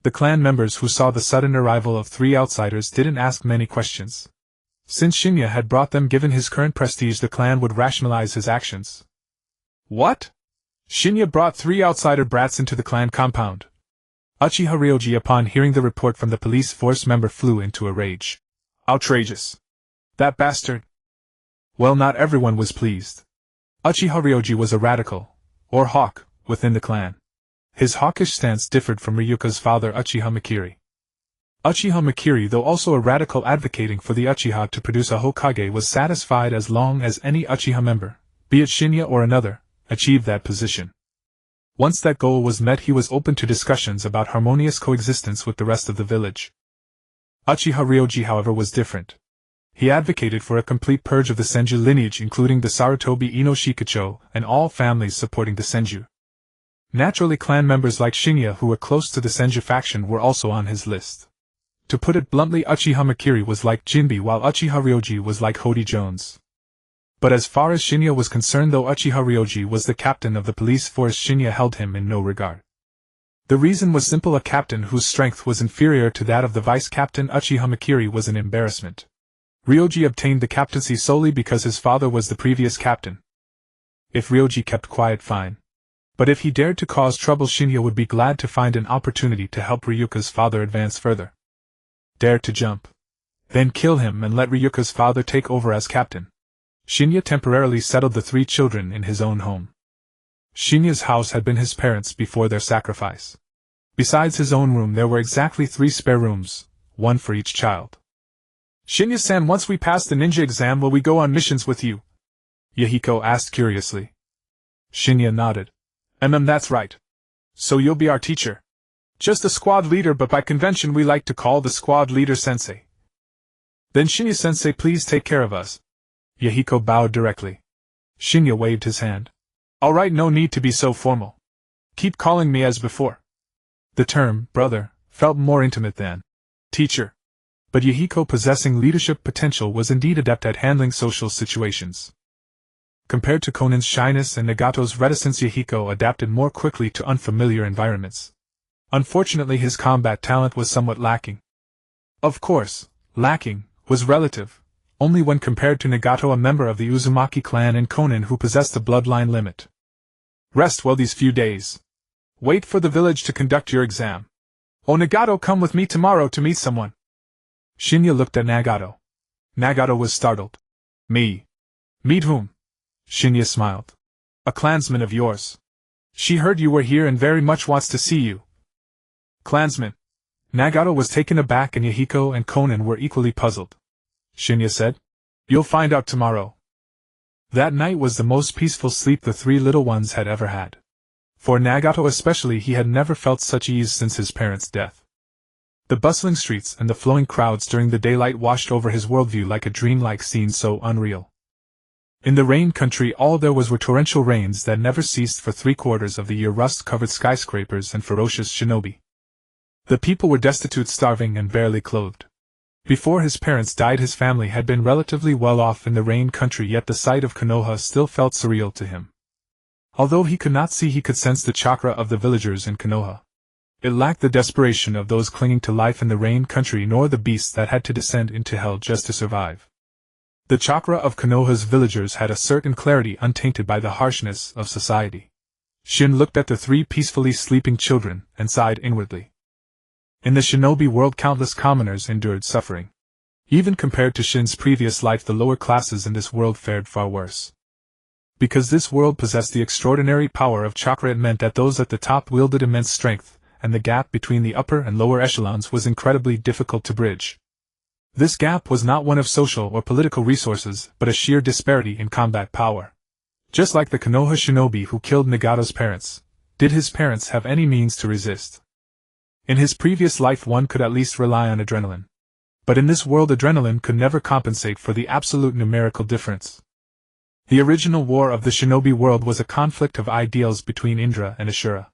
The clan members who saw the sudden arrival of 3 outsiders didn't ask many questions. Since Shin'ya had brought them, given his current prestige, the clan would rationalize his actions. "What? Shin'ya brought 3 outsider brats into the clan compound?" Uchiha Ryoji, upon hearing the report from the police force member, flew into a rage. "Outrageous! That bastard!" Well, not everyone was pleased. Uchiha Ryoji was a radical, or hawk, within the clan. His hawkish stance differed from Ryuka's father, Uchiha Makiri. Uchiha Makiri, though also a radical advocating for the Uchiha to produce a Hokage, was satisfied as long as any Uchiha member, be it Shin'ya or another, achieved that position. Once that goal was met, he was open to discussions about harmonious coexistence with the rest of the village. Uchiha Ryoji, however, was different. He advocated for a complete purge of the Senju lineage, including the Sarutobi Ino Shikucho and all families supporting the Senju. Naturally, clan members like Shin'ya who were close to the Senju faction were also on his list. To put it bluntly, Uchiha Makiri was like Jinbe while Uchiha Ryoji was like Hody Jones. But as far as Shin'ya was concerned, though Uchiha Ryoji was the captain of the police force, Shin'ya held him in no regard. The reason was simple: a captain whose strength was inferior to that of the vice-captain Uchiha Makiri was an embarrassment. Ryoji obtained the captaincy solely because his father was the previous captain. If Ryoji kept quiet, fine. But if he dared to cause trouble, Shin'ya would be glad to find an opportunity to help Ryuka's father advance further. Dare to jump. Then kill him and let Ryuka's father take over as captain. Shin'ya temporarily settled the 3 children in his own home. Shin'ya's house had been his parents' before their sacrifice. Besides his own room, there were exactly 3 spare rooms, 1 for each child. Shin'ya-san, once we pass the ninja exam, will we go on missions with you? Yahiko asked curiously. Shin'ya nodded. That's right. So you'll be our teacher. Just a squad leader, but by convention we like to call the squad leader sensei. Then Shin'ya-sensei, please take care of us. Yahiko bowed directly. Shin'ya waved his hand. All right, no need to be so formal. Keep calling me as before. The term brother felt more intimate than teacher. But Yahiko, possessing leadership potential, was indeed adept at handling social situations. Compared to Konan's shyness and Nagato's reticence, Yahiko adapted more quickly to unfamiliar environments. Unfortunately, his combat talent was somewhat lacking. Of course, lacking was relative, only when compared to Nagato, a member of the Uzumaki clan, and Konan, who possessed the bloodline limit. Rest well these few days. Wait for the village to conduct your exam. Oh, Nagato, come with me tomorrow to meet someone. Shin'ya looked at Nagato. Nagato was startled. Me? Meet whom? Shin'ya smiled. A clansman of yours. She heard you were here and very much wants to see you. Clansman? Nagato was taken aback, and Yahiko and Konan were equally puzzled. Shin'ya said, You'll find out tomorrow. That night was the most peaceful sleep the 3 little ones had ever had. For Nagato especially, he had never felt such ease since his parents' death. The bustling streets and the flowing crowds during the daylight washed over his worldview like a dreamlike scene so unreal. In the rain country, all there was were torrential rains that never ceased for 3/4 of the year, rust-covered skyscrapers, and ferocious shinobi. The people were destitute, starving, and barely clothed. Before his parents died, his family had been relatively well off in the rain country, yet the sight of Konoha still felt surreal to him. Although he could not see, he could sense the chakra of the villagers in Konoha. It lacked the desperation of those clinging to life in the rain country, nor the beasts that had to descend into hell just to survive. The chakra of Konoha's villagers had a certain clarity untainted by the harshness of society. Shin looked at the 3 peacefully sleeping children and sighed inwardly. In the shinobi world, countless commoners endured suffering. Even compared to Shin's previous life, the lower classes in this world fared far worse. Because this world possessed the extraordinary power of chakra, it meant that those at the top wielded immense strength, and the gap between the upper and lower echelons was incredibly difficult to bridge. This gap was not one of social or political resources, but a sheer disparity in combat power. Just like the Konoha shinobi who killed Nagato's parents, did his parents have any means to resist? In his previous life, one could at least rely on adrenaline. But in this world, adrenaline could never compensate for the absolute numerical difference. The original war of the shinobi world was a conflict of ideals between Indra and Ashura.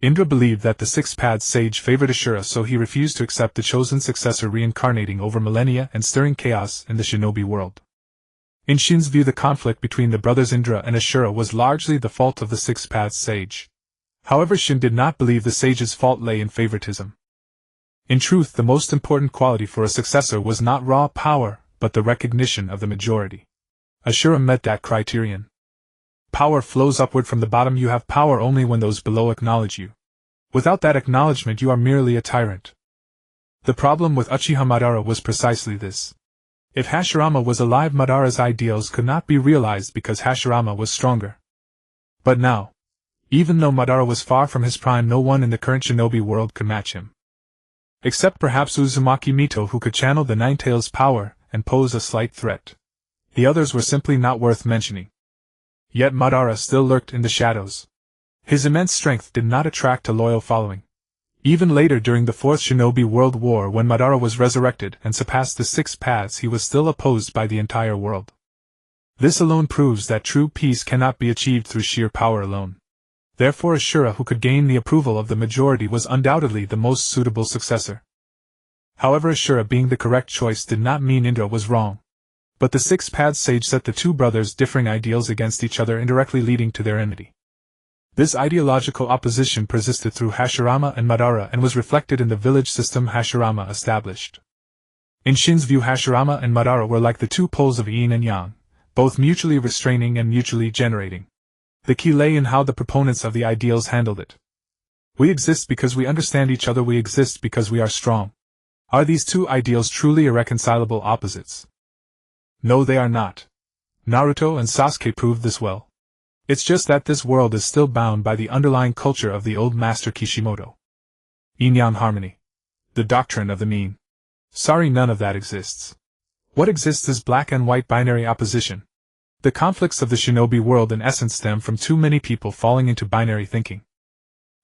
Indra believed that the six-path sage favored Ashura, so he refused to accept the chosen successor reincarnating over millennia and stirring chaos in the shinobi world. In Shin's view, the conflict between the brothers Indra and Ashura was largely the fault of the six-path sage. However, Shin did not believe the sage's fault lay in favoritism. In truth, the most important quality for a successor was not raw power, but the recognition of the majority. Ashura met that criterion. Power flows upward from the bottom. You have power only when those below acknowledge you. Without that acknowledgement, you are merely a tyrant. The problem with Uchiha Madara was precisely this. If Hashirama was alive, Madara's ideals could not be realized because Hashirama was stronger. But now, even though Madara was far from his prime, no one in the current shinobi world could match him. Except perhaps Uzumaki Mito, who could channel the Nine-Tails' power and pose a slight threat. The others were simply not worth mentioning. Yet Madara still lurked in the shadows. His immense strength did not attract a loyal following. Even later during the Fourth Shinobi World War, when Madara was resurrected and surpassed the Six Paths, he was still opposed by the entire world. This alone proves that true peace cannot be achieved through sheer power alone. Therefore, Ashura who could gain the approval of the majority was undoubtedly the most suitable successor. However, Ashura being the correct choice did not mean Indra was wrong. But the Six Paths sage set the two brothers' differing ideals against each other, indirectly leading to their enmity. This ideological opposition persisted through Hashirama and Madara and was reflected in the village system Hashirama established. In Shin's view, Hashirama and Madara were like the two poles of yin and yang, both mutually restraining and mutually generating. The key lay in how the proponents of the ideals handled it. We exist because we understand each other, we exist because we are strong. Are these two ideals truly irreconcilable opposites? No, they are not. Naruto and Sasuke proved this well. It's just that this world is still bound by the underlying culture of the old master Kishimoto. Yin-yang harmony. The doctrine of the mean. Sorry, none of that exists. What exists is black and white binary opposition. The conflicts of the shinobi world in essence stem from too many people falling into binary thinking.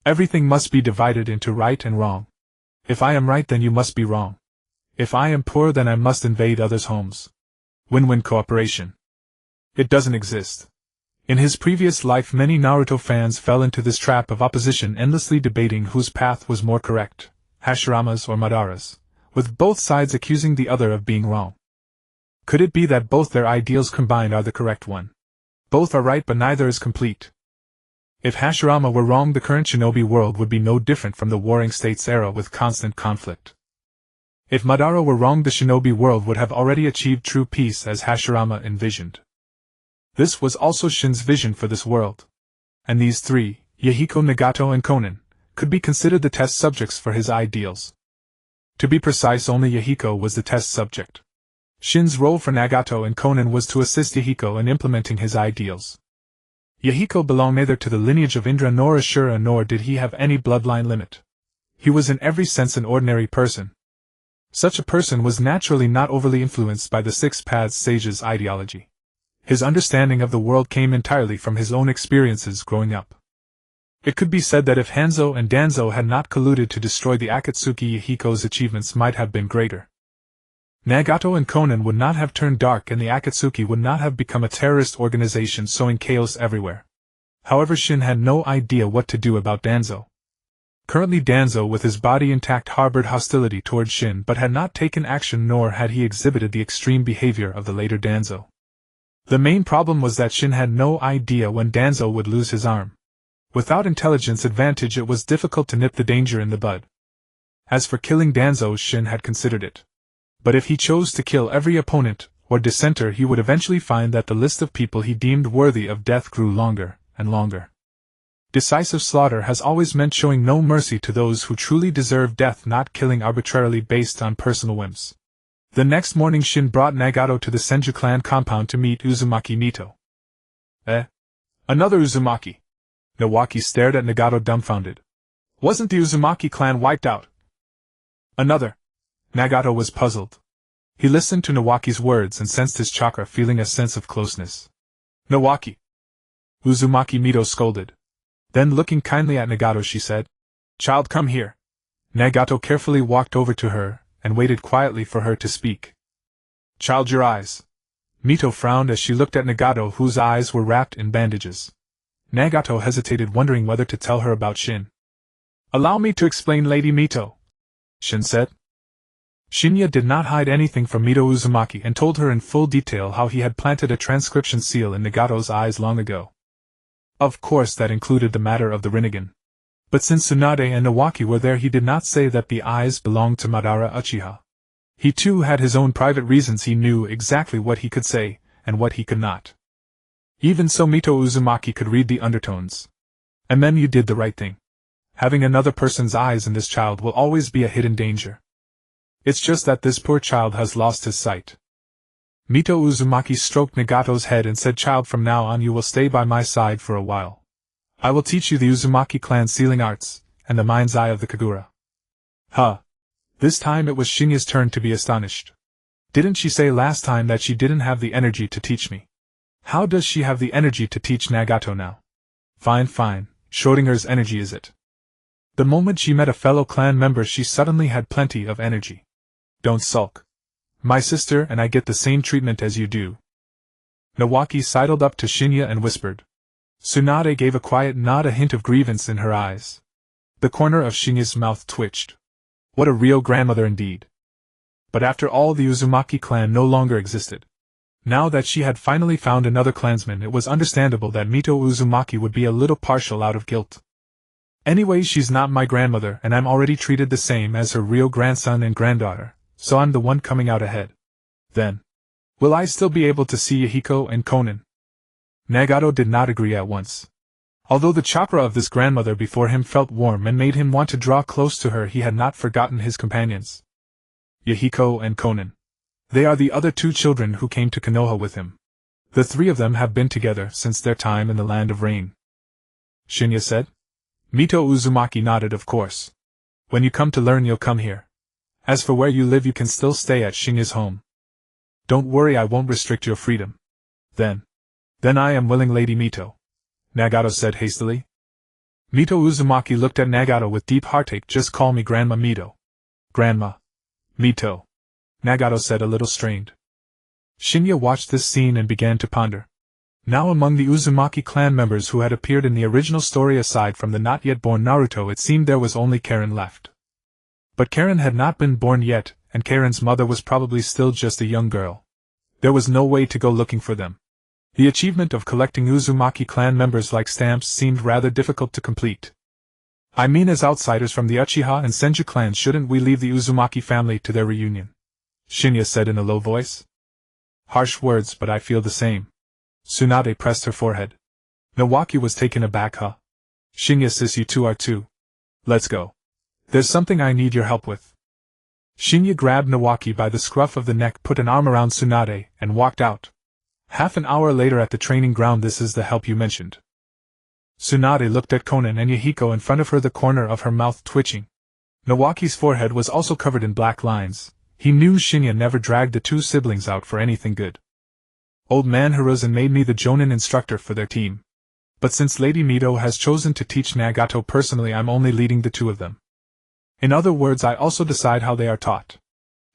Everything must be divided into right and wrong. If I am right, then you must be wrong. If I am poor, then I must invade others' homes. Win-win cooperation. It doesn't exist. In his previous life, many Naruto fans fell into this trap of opposition, endlessly debating whose path was more correct, Hashirama's or Madara's, with both sides accusing the other of being wrong. Could it be that both their ideals combined are the correct one? Both are right, but neither is complete. If Hashirama were wrong, the current shinobi world would be no different from the Warring States era with constant conflict. If Madara were wrong, the shinobi world would have already achieved true peace as Hashirama envisioned. This was also Shin's vision for this world. And these three, Yahiko, Nagato and Konan, could be considered the test subjects for his ideals. To be precise, only Yahiko was the test subject. Shin's role for Nagato and Konan was to assist Yahiko in implementing his ideals. Yahiko belonged neither to the lineage of Indra nor Ashura, nor did he have any bloodline limit. He was in every sense an ordinary person. Such a person was naturally not overly influenced by the Six Paths sage's ideology. His understanding of the world came entirely from his own experiences growing up. It could be said that if Hanzo and Danzo had not colluded to destroy the Akatsuki, Yahiko's achievements might have been greater. Nagato and Konan would not have turned dark, and the Akatsuki would not have become a terrorist organization sowing chaos everywhere. However, Shin had no idea what to do about Danzo. Currently, Danzo, with his body intact, harbored hostility towards Shin but had not taken action, nor had he exhibited the extreme behavior of the later Danzo. The main problem was that Shin had no idea when Danzo would lose his arm. Without intelligence advantage, it was difficult to nip the danger in the bud. As for killing Danzo, Shin had considered it. But if he chose to kill every opponent or dissenter, he would eventually find that the list of people he deemed worthy of death grew longer and longer. Decisive slaughter has always meant showing no mercy to those who truly deserve death, not killing arbitrarily based on personal whims. The next morning, Shin brought Nagato to the Senju clan compound to meet Uzumaki Mito. Another Uzumaki? Nawaki stared at Nagato dumbfounded. Wasn't the Uzumaki clan wiped out? Another. Nagato was puzzled. He listened to Nawaki's words and sensed his chakra feeling a sense of closeness. Nawaki! Uzumaki Mito scolded. Then, looking kindly at Nagato, she said, "Child, come here." Nagato carefully walked over to her and waited quietly for her to speak. "Child, your eyes." Mito frowned as she looked at Nagato, whose eyes were wrapped in bandages. Nagato hesitated, wondering whether to tell her about Shin. "Allow me to explain, Lady Mito," Shin said. Shin'ya did not hide anything from Mito Uzumaki and told her in full detail how he had planted a transcription seal in Nagato's eyes long ago. Of course, that included the matter of the Rinnegan. But since Tsunade and Nawaki were there, he did not say that the eyes belonged to Madara Uchiha. He too had his own private reasons. He knew exactly what he could say and what he could not. Even so, Mito Uzumaki could read the undertones. And then you did the right thing. Having another person's eyes in this child will always be a hidden danger. It's just that this poor child has lost his sight. Mito Uzumaki stroked Nagato's head and said, "Child, from now on you will stay by my side for a while. I will teach you the Uzumaki clan sealing arts, and the mind's eye of the Kagura." Huh. This time it was Shinya's turn to be astonished. Didn't she say last time that she didn't have the energy to teach me? How does she have the energy to teach Nagato now? Fine, Schrodinger's energy is it. The moment she met a fellow clan member she suddenly had plenty of energy. Don't sulk. My sister and I get the same treatment as you do. Nawaki sidled up to Shin'ya and whispered. Tsunade gave a quiet nod, a hint of grievance in her eyes. The corner of Shin'ya's mouth twitched. What a real grandmother indeed. But after all, the Uzumaki clan no longer existed. Now that she had finally found another clansman, it was understandable that Mito Uzumaki would be a little partial out of guilt. Anyway, she's not my grandmother, and I'm already treated the same as her real grandson and granddaughter, so I'm the one coming out ahead. Then, will I still be able to see Yahiko and Konan? Nagato did not agree at once. Although the chakra of this grandmother before him felt warm and made him want to draw close to her, he had not forgotten his companions. Yahiko and Konan. They are the other two children who came to Konoha with him. The three of them have been together since their time in the Land of Rain. Shin'ya said. Mito Uzumaki nodded, of course. When you come to learn, you'll come here. As for where you live, you can still stay at Shin'ya's home. Don't worry, I won't restrict your freedom. Then I am willing, Lady Mito, Nagato said hastily. Mito Uzumaki looked at Nagato with deep heartache. Just call me Grandma Mito. Grandma Mito, Nagato said, a little strained. Shin'ya watched this scene and began to ponder. Now, among the Uzumaki clan members who had appeared in the original story, aside from the not-yet-born Naruto, it seemed there was only Karen left. But Karen had not been born yet, and Karen's mother was probably still just a young girl. There was no way to go looking for them. The achievement of collecting Uzumaki clan members like stamps seemed rather difficult to complete. I mean, as outsiders from the Uchiha and Senju clans, shouldn't we leave the Uzumaki family to their reunion? Shin'ya said in a low voice. Harsh words, but I feel the same. Tsunade pressed her forehead. Nawaki was taken aback. Shin'ya, sis, you two are too. Let's go. There's something I need your help with. Shin'ya grabbed Nawaki by the scruff of the neck, put an arm around Tsunade, and walked out. Half an hour later at the training ground. This is the help you mentioned. Tsunade looked at Konan and Yahiko in front of her, the corner of her mouth twitching. Nawaki's forehead was also covered in black lines. He knew Shin'ya never dragged the two siblings out for anything good. Old man Hiruzen made me the Jonin instructor for their team. But since Lady Mito has chosen to teach Nagato personally, I'm only leading the two of them. In other words, I also decide how they are taught.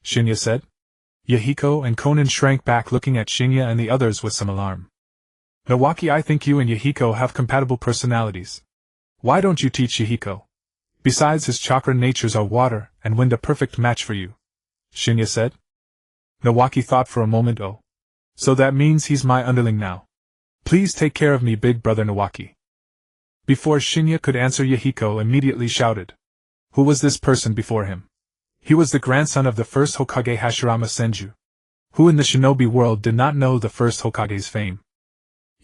Shin'ya said. Yahiko and Konan shrank back, looking at Shin'ya and the others with some alarm. Nawaki, I think you and Yahiko have compatible personalities. Why don't you teach Yahiko? Besides, his chakra natures are water and wind, a perfect match for you. Shin'ya said. Nawaki thought for a moment. Oh. So that means he's my underling now. Please take care of me, big brother Nawaki. Before Shin'ya could answer, Yahiko immediately shouted. Who was this person before him? He was the grandson of the first Hokage, Hashirama Senju. Who in the shinobi world did not know the first Hokage's fame?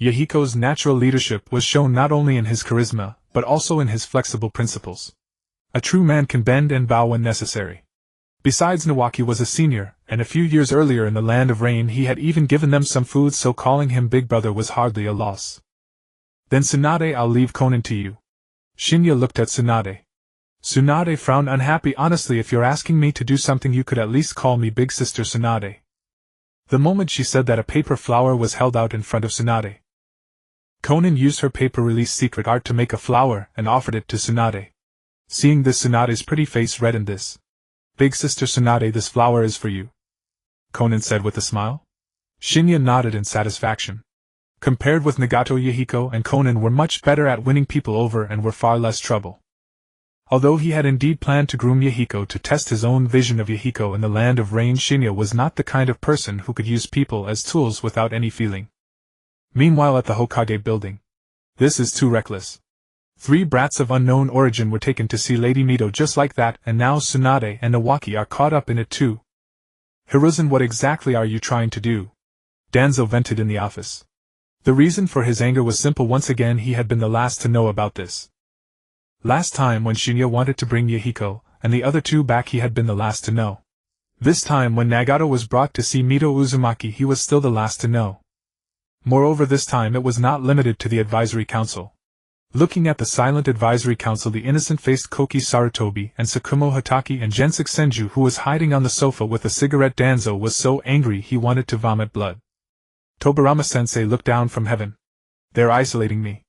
Yahiko's natural leadership was shown not only in his charisma, but also in his flexible principles. A true man can bend and bow when necessary. Besides, Nawaki was a senior, and a few years earlier in the Land of Rain he had even given them some food, so calling him big brother was hardly a loss. Then Tsunade, I'll leave Konan to you. Shin'ya looked at Tsunade. Tsunade frowned, unhappy. Honestly, if you're asking me to do something, you could at least call me big sister Tsunade. The moment she said that, a paper flower was held out in front of Tsunade. Konan used her paper release secret art to make a flower and offered it to Tsunade. Seeing this, Tsunade's pretty face reddened. This. Big sister Tsunade, this flower is for you, Konan said with a smile. Shin'ya nodded in satisfaction. Compared with Nagato, Yahiko and Konan were much better at winning people over and were far less trouble. Although he had indeed planned to groom Yahiko to test his own vision of Yahiko in the Land of Rain, Shin'ya was not the kind of person who could use people as tools without any feeling. Meanwhile, at the Hokage building. This is too reckless. 3 brats of unknown origin were taken to see Lady Mito just like that, and now Tsunade and Nawaki are caught up in it too. Hiruzen, what exactly are you trying to do? Danzo vented in the office. The reason for his anger was simple. Once again he had been the last to know about this. Last time when Shin'ya wanted to bring Yahiko and the other two back, he had been the last to know. This time when Nagato was brought to see Mito Uzumaki, he was still the last to know. Moreover, this time it was not limited to the advisory council. Looking at the silent advisory council, the innocent-faced Koki Sarutobi and Tsukumo Hatake and Gensik Senju, who was hiding on the sofa with a cigarette, Danzo was so angry he wanted to vomit blood. Tobirama-sensei looked down from heaven. They're isolating me.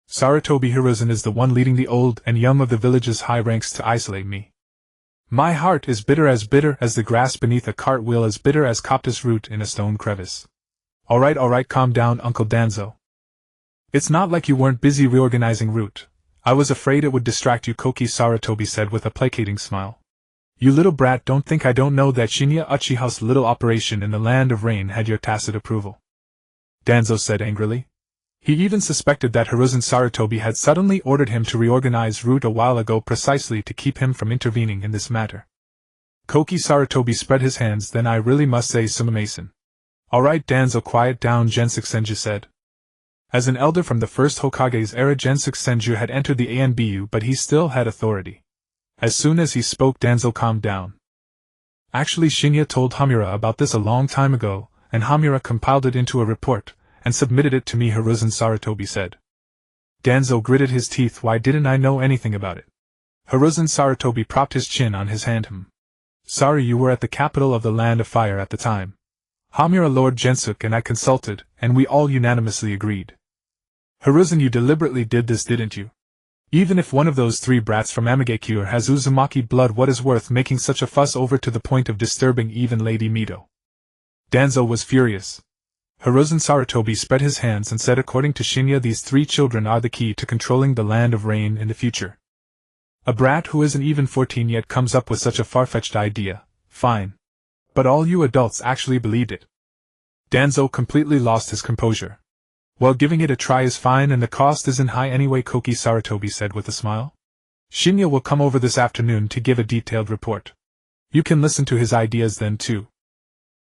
Sarutobi Hiruzen is the one leading the old and young of the village's high ranks to isolate me. My heart is bitter as the grass beneath a cartwheel, as bitter as coptis root in a stone crevice. Alright, calm down, Uncle Danzo. It's not like you weren't busy reorganizing root. I was afraid it would distract you, Koki, Sarutobi said with a placating smile. You little brat, don't think I don't know that Shin'ya Uchiha's little operation in the Land of Rain had your tacit approval. Danzo said angrily. He even suspected that Hiruzen Sarutobi had suddenly ordered him to reorganize root a while ago precisely to keep him from intervening in this matter. Koki Sarutobi spread his hands. Then I really must say, Sumimasen. Alright, Danzo, quiet down, Gensuk Senju said. As an elder from the first Hokage's era, Gensuk Senju had entered the ANBU, but he still had authority. As soon as he spoke, Danzo calmed down. Actually, Shin'ya told Homura about this a long time ago, and Homura compiled it into a report, and submitted it to me, Hiruzen Sarutobi said. Danzo gritted his teeth. Why didn't I know anything about it? Hiruzen Sarutobi propped his chin on his hand. Sorry, you were at the capital of the Land of Fire at the time. Homura, Lord Gensuk, and I consulted, and we all unanimously agreed. Hiruzen, you deliberately did this, didn't you? Even if one of those three brats from Amigekure has Uzumaki blood, what is worth making such a fuss over to the point of disturbing even Lady Mito? Danzo was furious. Hiruzen Sarutobi spread his hands and said, according to Shin'ya, these three children are the key to controlling the Land of Rain in the future. A brat who isn't even 14 yet comes up with such a far-fetched idea. Fine. But all you adults actually believed it. Danzo completely lost his composure. Well, giving it a try is fine, and the cost isn't high anyway, Koki Sarutobi said with a smile. Shin'ya will come over this afternoon to give a detailed report. You can listen to his ideas then too.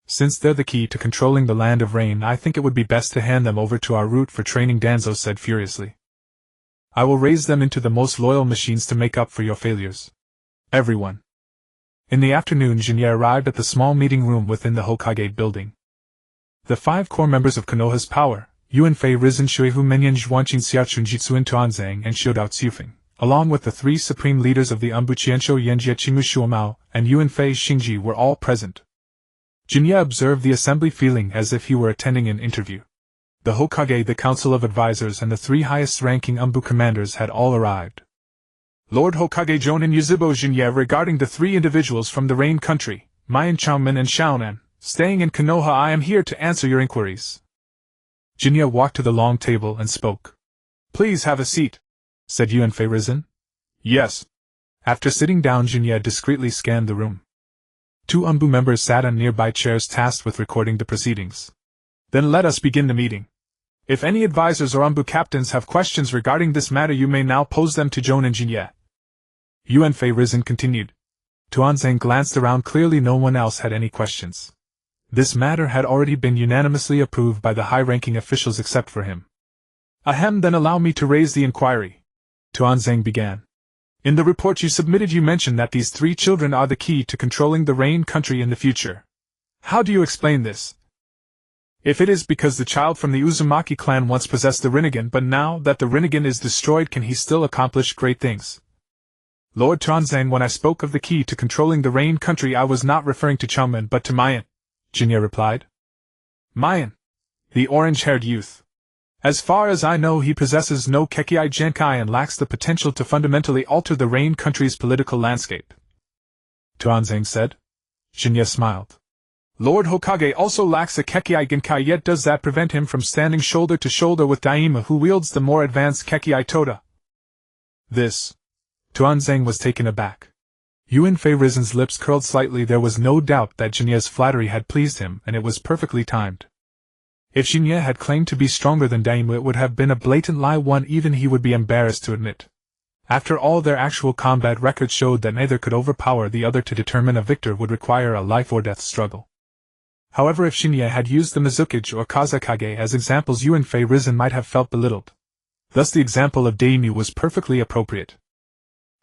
Since they're the key to controlling the Land of Rain, I think it would be best to hand them over to our root for training, Danzo said furiously. I will raise them into the most loyal machines to make up for your failures. Everyone. In the afternoon, Shin'ya arrived at the small meeting room within the Hokage building. The 5 core members of Konoha's power, Yuanfei Risen Shuihu Menyan Zhuanqing Xiachun Jitsuin Tuanzang and Xiudao Tsufeng, along with the 3 supreme leaders of the Umbuchiensho Yenjie Qingmu Shuomao and Yuanfei Xingji were all present. Shin'ya observed the assembly feeling as if he were attending an interview. The Hokage, the Council of Advisors, and the 3 highest-ranking Umbu commanders had all arrived. Lord Hokage Jonin Yuzibo Shin'ya, regarding the 3 individuals from the Rain Country, Mayan Chaoman and Shaonan, staying in Konoha, I am here to answer your inquiries. Shin'ya walked to the long table and spoke. Please have a seat, said Yuanfei Risen. Yes. After sitting down, Shin'ya discreetly scanned the room. 2 Umbu members sat on nearby chairs tasked with recording the proceedings. Then let us begin the meeting. If any advisors or Umbu captains have questions regarding this matter, you may now pose them to Jonin Shin'ya. Yuanfei Risen continued. Tuanzang glanced around. Clearly no one else had any questions. This matter had already been unanimously approved by the high-ranking officials except for him. Ahem, then allow me to raise the inquiry. Tuanzang began. In the report you submitted, you mentioned that these 3 children are the key to controlling the Rain Country in the future. How do you explain this? If it is because the child from the Uzumaki clan once possessed the Rinnegan, but now that the Rinnegan is destroyed, can he still accomplish great things? Lord Tuanzang, when I spoke of the key to controlling the Rain Country, I was not referring to Chaoman but to Mayan, Shin'ya replied. Mayan? The orange-haired youth. As far as I know, he possesses no Kekkei Genkai and lacks the potential to fundamentally alter the Rain Country's political landscape. Tuanzang said. Shin'ya smiled. Lord Hokage also lacks a Kekkei Genkai, yet does that prevent him from standing shoulder to shoulder with Daima, who wields the more advanced Kekkei Toda? This. Tuanzang was taken aback. Yuanfei Risen's lips curled slightly. There was no doubt that Shin'ya's flattery had pleased him, and it was perfectly timed. If Shin'ya had claimed to be stronger than Daima, it would have been a blatant lie, one even he would be embarrassed to admit. After all, their actual combat records showed that neither could overpower the other. To determine a victor would require a life-or-death struggle. However, if Shin'ya had used the Mizukage or Kazekage as examples, Yuanfei Risen might have felt belittled. Thus the example of Daimyu was perfectly appropriate.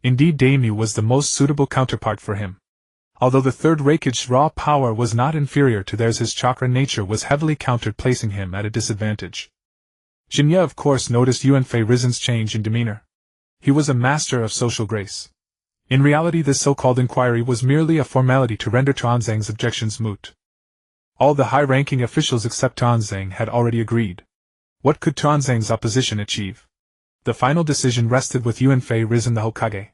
Indeed, Daimyu was the most suitable counterpart for him. Although the third Raikage's raw power was not inferior to theirs, his chakra nature was heavily countered, placing him at a disadvantage. Shin'ya of course noticed Yuanfei Risen's change in demeanor. He was a master of social grace. In reality, this so-called inquiry was merely a formality to render Tuanzang's objections moot. All the high-ranking officials except Tuanzang had already agreed. What could Tuanzang's opposition achieve? the final decision rested with Yuanfei Risen the Hokage.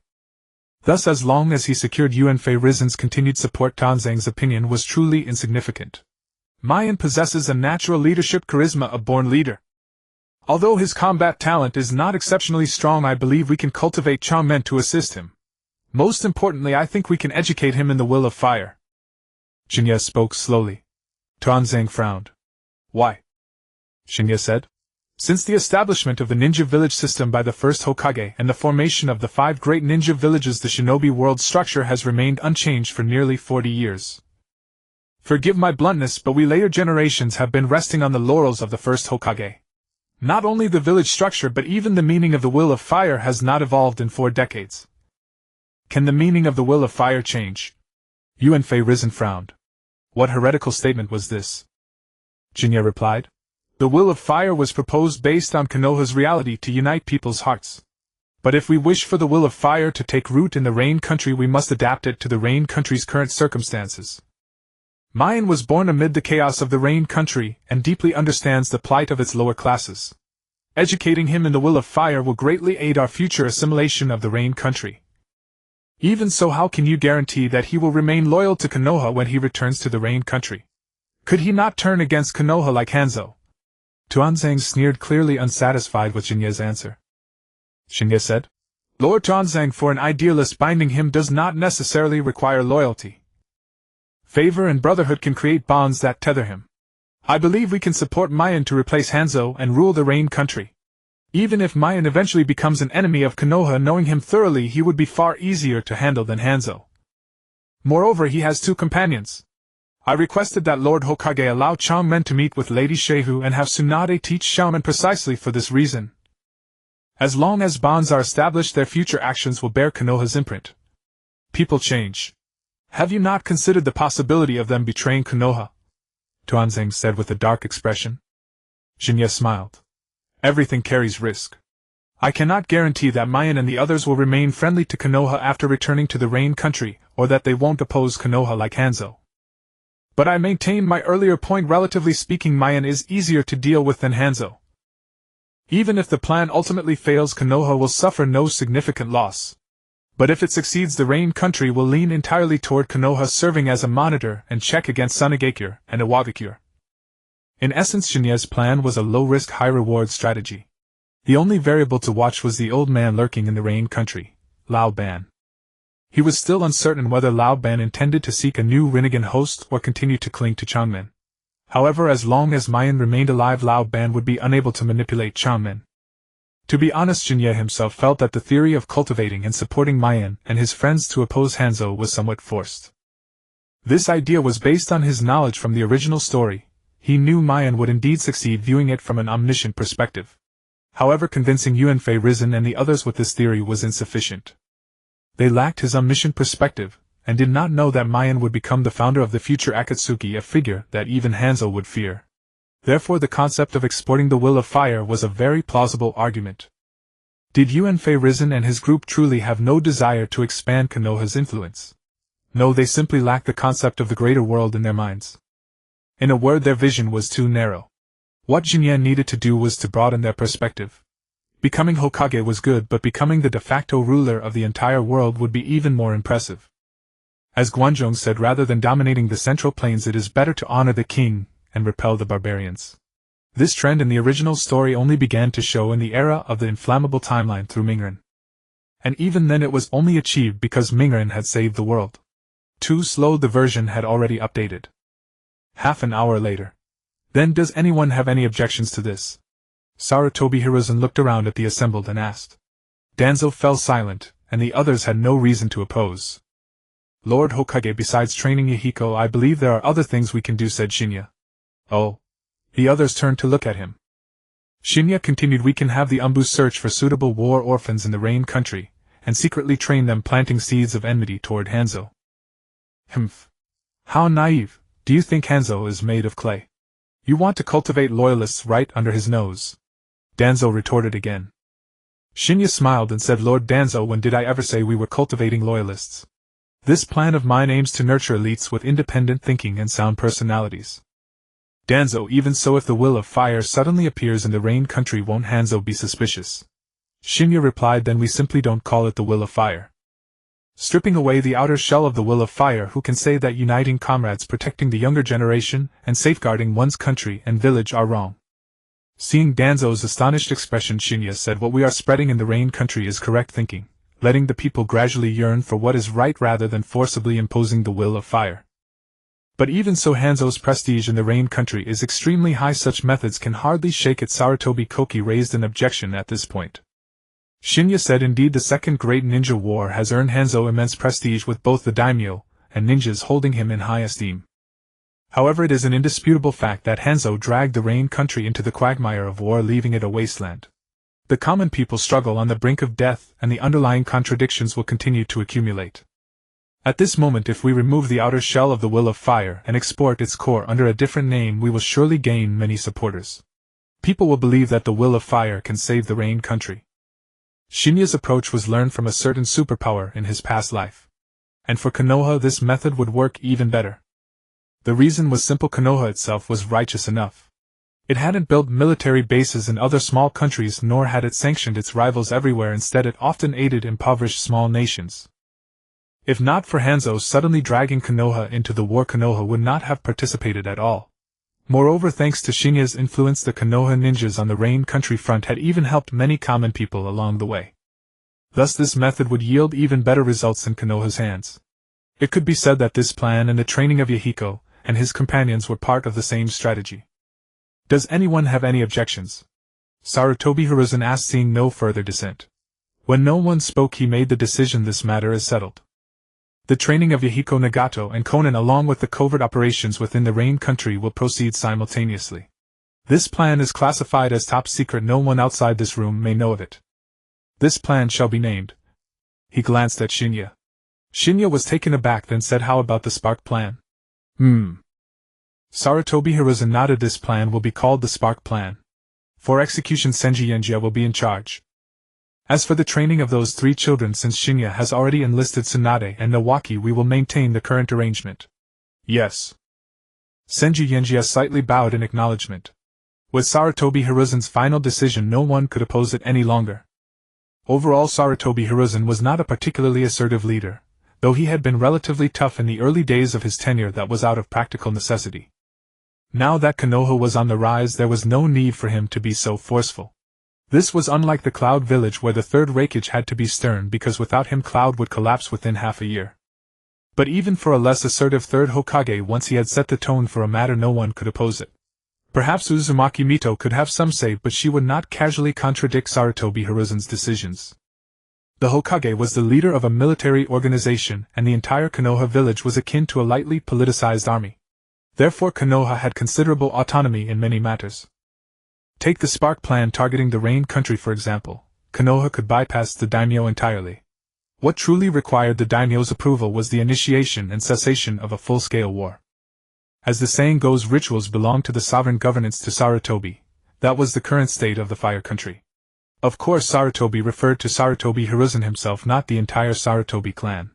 Thus, as long as he secured Yuanfei Risen's continued support, Tanzang's opinion was truly insignificant. Mayan possesses a natural leadership charisma, a born leader. Although his combat talent is not exceptionally strong, I believe we can cultivate Changmen to assist him. Most importantly, I think we can educate him in the will of fire. Shin'ya spoke slowly. Tanzang frowned. Why? Shin'ya said. Since the establishment of the ninja village system by the first Hokage and the formation of the 5 great ninja villages, the shinobi world structure has remained unchanged for nearly 40 years. Forgive my bluntness, but we later generations have been resting on the laurels of the first Hokage. Not only the village structure but even the meaning of the will of fire has not evolved in 4 decades. Can the meaning of the will of fire change? Yuanfei Risen frowned. What heretical statement was this? Shin'ya replied. The will of fire was proposed based on Konoha's reality to unite people's hearts. But if we wish for the will of fire to take root in the Rain Country, we must adapt it to the Rain Country's current circumstances. Mayan was born amid the chaos of the Rain Country and deeply understands the plight of its lower classes. Educating him in the will of fire will greatly aid our future assimilation of the Rain Country. Even so, how can you guarantee that he will remain loyal to Konoha when he returns to the Rain Country? Could he not turn against Konoha like Hanzo? Tuanzang sneered, clearly unsatisfied with Shin'ya's answer. Shin'ya said, Lord Tuanzang, for an idealist, binding him does not necessarily require loyalty. Favor and brotherhood can create bonds that tether him. I believe we can support Mayan to replace Hanzo and rule the Rain Country. Even if Mayan eventually becomes an enemy of Konoha, knowing him thoroughly, he would be far easier to handle than Hanzo. Moreover, he has 2 companions. I requested that Lord Hokage allow Changmen to meet with Lady Shehu and have Tsunade teach Xiaomen precisely for this reason. As long as bonds are established, their future actions will bear Konoha's imprint. People change. Have you not considered the possibility of them betraying Konoha? Tuanzang said with a dark expression. Shin'ya smiled. Everything carries risk. I cannot guarantee that Mayan and the others will remain friendly to Konoha after returning to the Rain Country, or that they won't oppose Konoha like Hanzo. But I maintain my earlier point. Relatively speaking, Mayan is easier to deal with than Hanzo. Even if the plan ultimately fails, Konoha will suffer no significant loss. But if it succeeds, the Rain Country will lean entirely toward Konoha serving as a monitor and check against Sunagakure and Iwagakure. In essence, Shin'ya's plan was a low-risk, high-reward strategy. The only variable to watch was the old man lurking in the Rain Country, Lao Ban. He was still uncertain whether Lao Ban intended to seek a new Rinnegan host or continue to cling to Changmen. However, as long as Mayan remained alive, Lao Ban would be unable to manipulate Changmen. To be honest, Shin'ya himself felt that the theory of cultivating and supporting Mayan and his friends to oppose Hanzo was somewhat forced. This idea was based on his knowledge from the original story. He knew Mayan would indeed succeed, viewing it from an omniscient perspective. However, convincing Yuanfei Risen and the others with this theory was insufficient. They lacked his omniscient perspective, and did not know that Mayan would become the founder of the future Akatsuki, a figure that even Hanzo would fear. Therefore, the concept of exporting the will of fire was a very plausible argument. Did Yuanfei Risen and his group truly have no desire to expand Konoha's influence? No, they simply lacked the concept of the greater world in their minds. In a word, their vision was too narrow. What Shin'ya needed to do was to broaden their perspective. Becoming Hokage was good, but becoming the de facto ruler of the entire world would be even more impressive. As Guanzhong said, rather than dominating the Central Plains, it is better to honor the king and repel the barbarians. This trend in the original story only began to show in the era of the inflammable timeline through Mingren. And even then it was only achieved because Mingren had saved the world. Too slow, the version had already updated. Half an hour later. Then, does anyone have any objections to this? Sarutobi Hiruzen looked around at the assembled and asked. Danzo fell silent, and the others had no reason to oppose. Lord Hokage, besides training Yahiko, I believe there are other things we can do, said Shin'ya. Oh. The others turned to look at him. Shin'ya continued, we can have the Umbu search for suitable war orphans in the Rain Country, and secretly train them, planting seeds of enmity toward Hanzo. Humph. How naive. Do you think Hanzo is made of clay? You want to cultivate loyalists right under his nose. Danzo retorted again. Shin'ya smiled and said, Lord Danzo, when did I ever say we were cultivating loyalists? This plan of mine aims to nurture elites with independent thinking and sound personalities. Danzo, even so, if the will of fire suddenly appears in the Rain Country, won't Hanzo be suspicious? Shin'ya replied, then we simply don't call it the will of fire. Stripping away the outer shell of the will of fire, who can say that uniting comrades, protecting the younger generation, and safeguarding one's country and village are wrong? Seeing Danzo's astonished expression, Shin'ya said, what we are spreading in the Rain country is correct thinking, letting the people gradually yearn for what is right rather than forcibly imposing the will of fire. But even so, Hanzo's prestige in the Rain country is extremely high. Such methods can hardly shake it. Sarutobi Koki raised an objection at this point. Shin'ya said, indeed, the second great ninja war has earned Hanzo immense prestige, with both the daimyo and ninjas holding him in high esteem. However, it is an indisputable fact that Hanzo dragged the Rain country into the quagmire of war, leaving it a wasteland. The common people struggle on the brink of death, and the underlying contradictions will continue to accumulate. At this moment, if we remove the outer shell of the will of fire and export its core under a different name, we will surely gain many supporters. People will believe that the will of fire can save the Rain country. Shin'ya's approach was learned from a certain superpower in his past life. And for Konoha, this method would work even better. The reason was simple: Konoha itself was righteous enough. It hadn't built military bases in other small countries, nor had it sanctioned its rivals everywhere. Instead, it often aided impoverished small nations. If not for Hanzo suddenly dragging Konoha into the war, Konoha would not have participated at all. Moreover, thanks to Shin'ya's influence, the Konoha ninjas on the Rain country front had even helped many common people along the way. Thus this method would yield even better results in Konoha's hands. It could be said that this plan and the training of Yahiko and his companions were part of the same strategy. Does anyone have any objections? Sarutobi Hiruzen asked, seeing no further dissent. When no one spoke, he made the decision: this matter is settled. The training of Yahiko, Nagato, and Konan, along with the covert operations within the Rain country, will proceed simultaneously. This plan is classified as top secret. No one outside this room may know of it. This plan shall be named. He glanced at Shin'ya. Shin'ya was taken aback, then said, how about the Spark plan? Sarutobi Hiruzen nodded. This plan will be called the Spark plan. For execution, Senji Yenjia will be in charge. As for the training of those 3 children, since Shin'ya has already enlisted Tsunade and Nawaki, we will maintain the current arrangement. Yes. Senji Yenjia slightly bowed in acknowledgement. With Sarutobi Hiruzen's final decision, no one could oppose it any longer. Overall, Sarutobi Hiruzen was not a particularly assertive leader, though he had been relatively tough in the early days of his tenure. That was out of practical necessity. Now that Konoha was on the rise, there was no need for him to be so forceful. This was unlike the Cloud Village, where the third Raikage had to be stern, because without him Cloud would collapse within half a year. But even for a less assertive third Hokage, once he had set the tone for a matter, no one could oppose it. Perhaps Uzumaki Mito could have some say, but she would not casually contradict Sarutobi Hiruzen's decisions. The Hokage was the leader of a military organization, and the entire Konoha village was akin to a lightly politicized army. Therefore, Konoha had considerable autonomy in many matters. Take the Spark plan targeting the Rain country, for example. Konoha could bypass the daimyo entirely. What truly required the daimyo's approval was the initiation and cessation of a full-scale war. As the saying goes, rituals belong to the sovereign governance to Sarutobi. That was the current state of the Fire country. Of course, Sarutobi referred to Sarutobi Hiruzen himself, not the entire Sarutobi clan.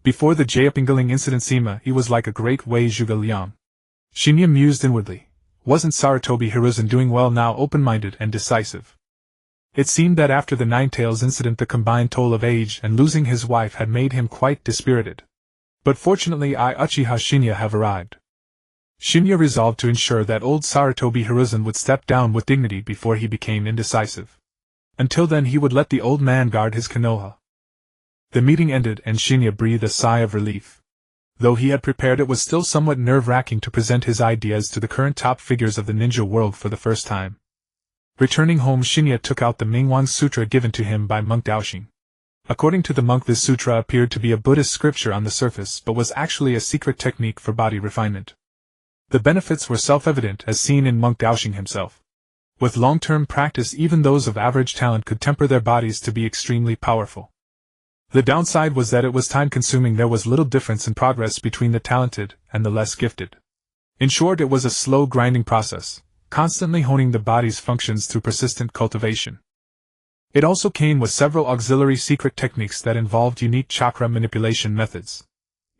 Before the Jaepingaling incident, he was like a great Wei Zhuge Liang. Shin'ya mused inwardly. Wasn't Sarutobi Hiruzen doing well now, open-minded and decisive? It seemed that after the Ninetales incident, the combined toll of age and losing his wife had made him quite dispirited. But fortunately, Uchiha Shin'ya have arrived. Shin'ya resolved to ensure that old Sarutobi Hiruzen would step down with dignity before he became indecisive. Until then, he would let the old man guard his Konoha. The meeting ended, and Shin'ya breathed a sigh of relief. Though he had prepared, it was still somewhat nerve-wracking to present his ideas to the current top figures of the ninja world for the first time. Returning home, Shin'ya took out the Mingwang Sutra given to him by monk Daoxing. According to the monk, this sutra appeared to be a Buddhist scripture on the surface, but was actually a secret technique for body refinement. The benefits were self-evident, as seen in monk Daoxing himself. With long-term practice, even those of average talent could temper their bodies to be extremely powerful. The downside was that it was time-consuming. There was little difference in progress between the talented and the less gifted. In short, it was a slow grinding process, constantly honing the body's functions through persistent cultivation. It also came with several auxiliary secret techniques that involved unique chakra manipulation methods.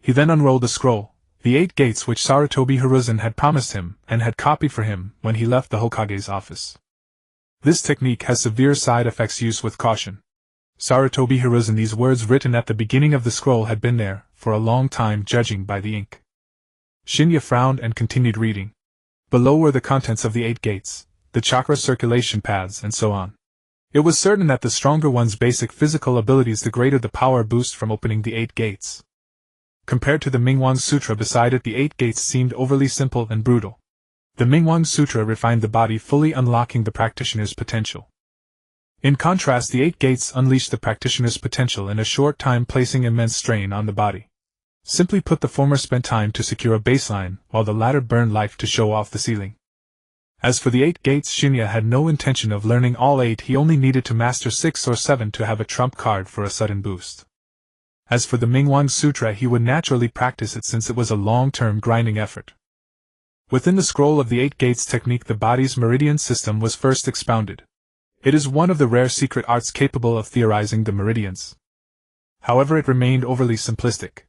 He then unrolled the scroll, the 8 gates which Sarutobi Hiruzen had promised him and had copied for him when he left the Hokage's office. This technique has severe side effects. Use with caution. Sarutobi Hiruzen. These words written at the beginning of the scroll had been there for a long time, judging by the ink. Shin'ya frowned and continued reading. Below were the contents of the 8 gates, the chakra circulation paths, and so on. It was certain that the stronger one's basic physical abilities, the greater the power boost from opening the 8 gates. Compared to the Mingwang Sutra beside it, the 8 gates seemed overly simple and brutal. The Mingwang Sutra refined the body, fully unlocking the practitioner's potential. In contrast, the 8 gates unleashed the practitioner's potential in a short time, placing immense strain on the body. Simply put, the former spent time to secure a baseline, while the latter burned life to show off the ceiling. As for the 8 gates, Shin'ya had no intention of learning all 8, he only needed to master 6 or 7 to have a trump card for a sudden boost. As for the Mingwang Sutra, he would naturally practice it since it was a long-term grinding effort. Within the scroll of the 8 gates technique, the body's meridian system was first expounded. It is one of the rare secret arts capable of theorizing the meridians. However, it remained overly simplistic.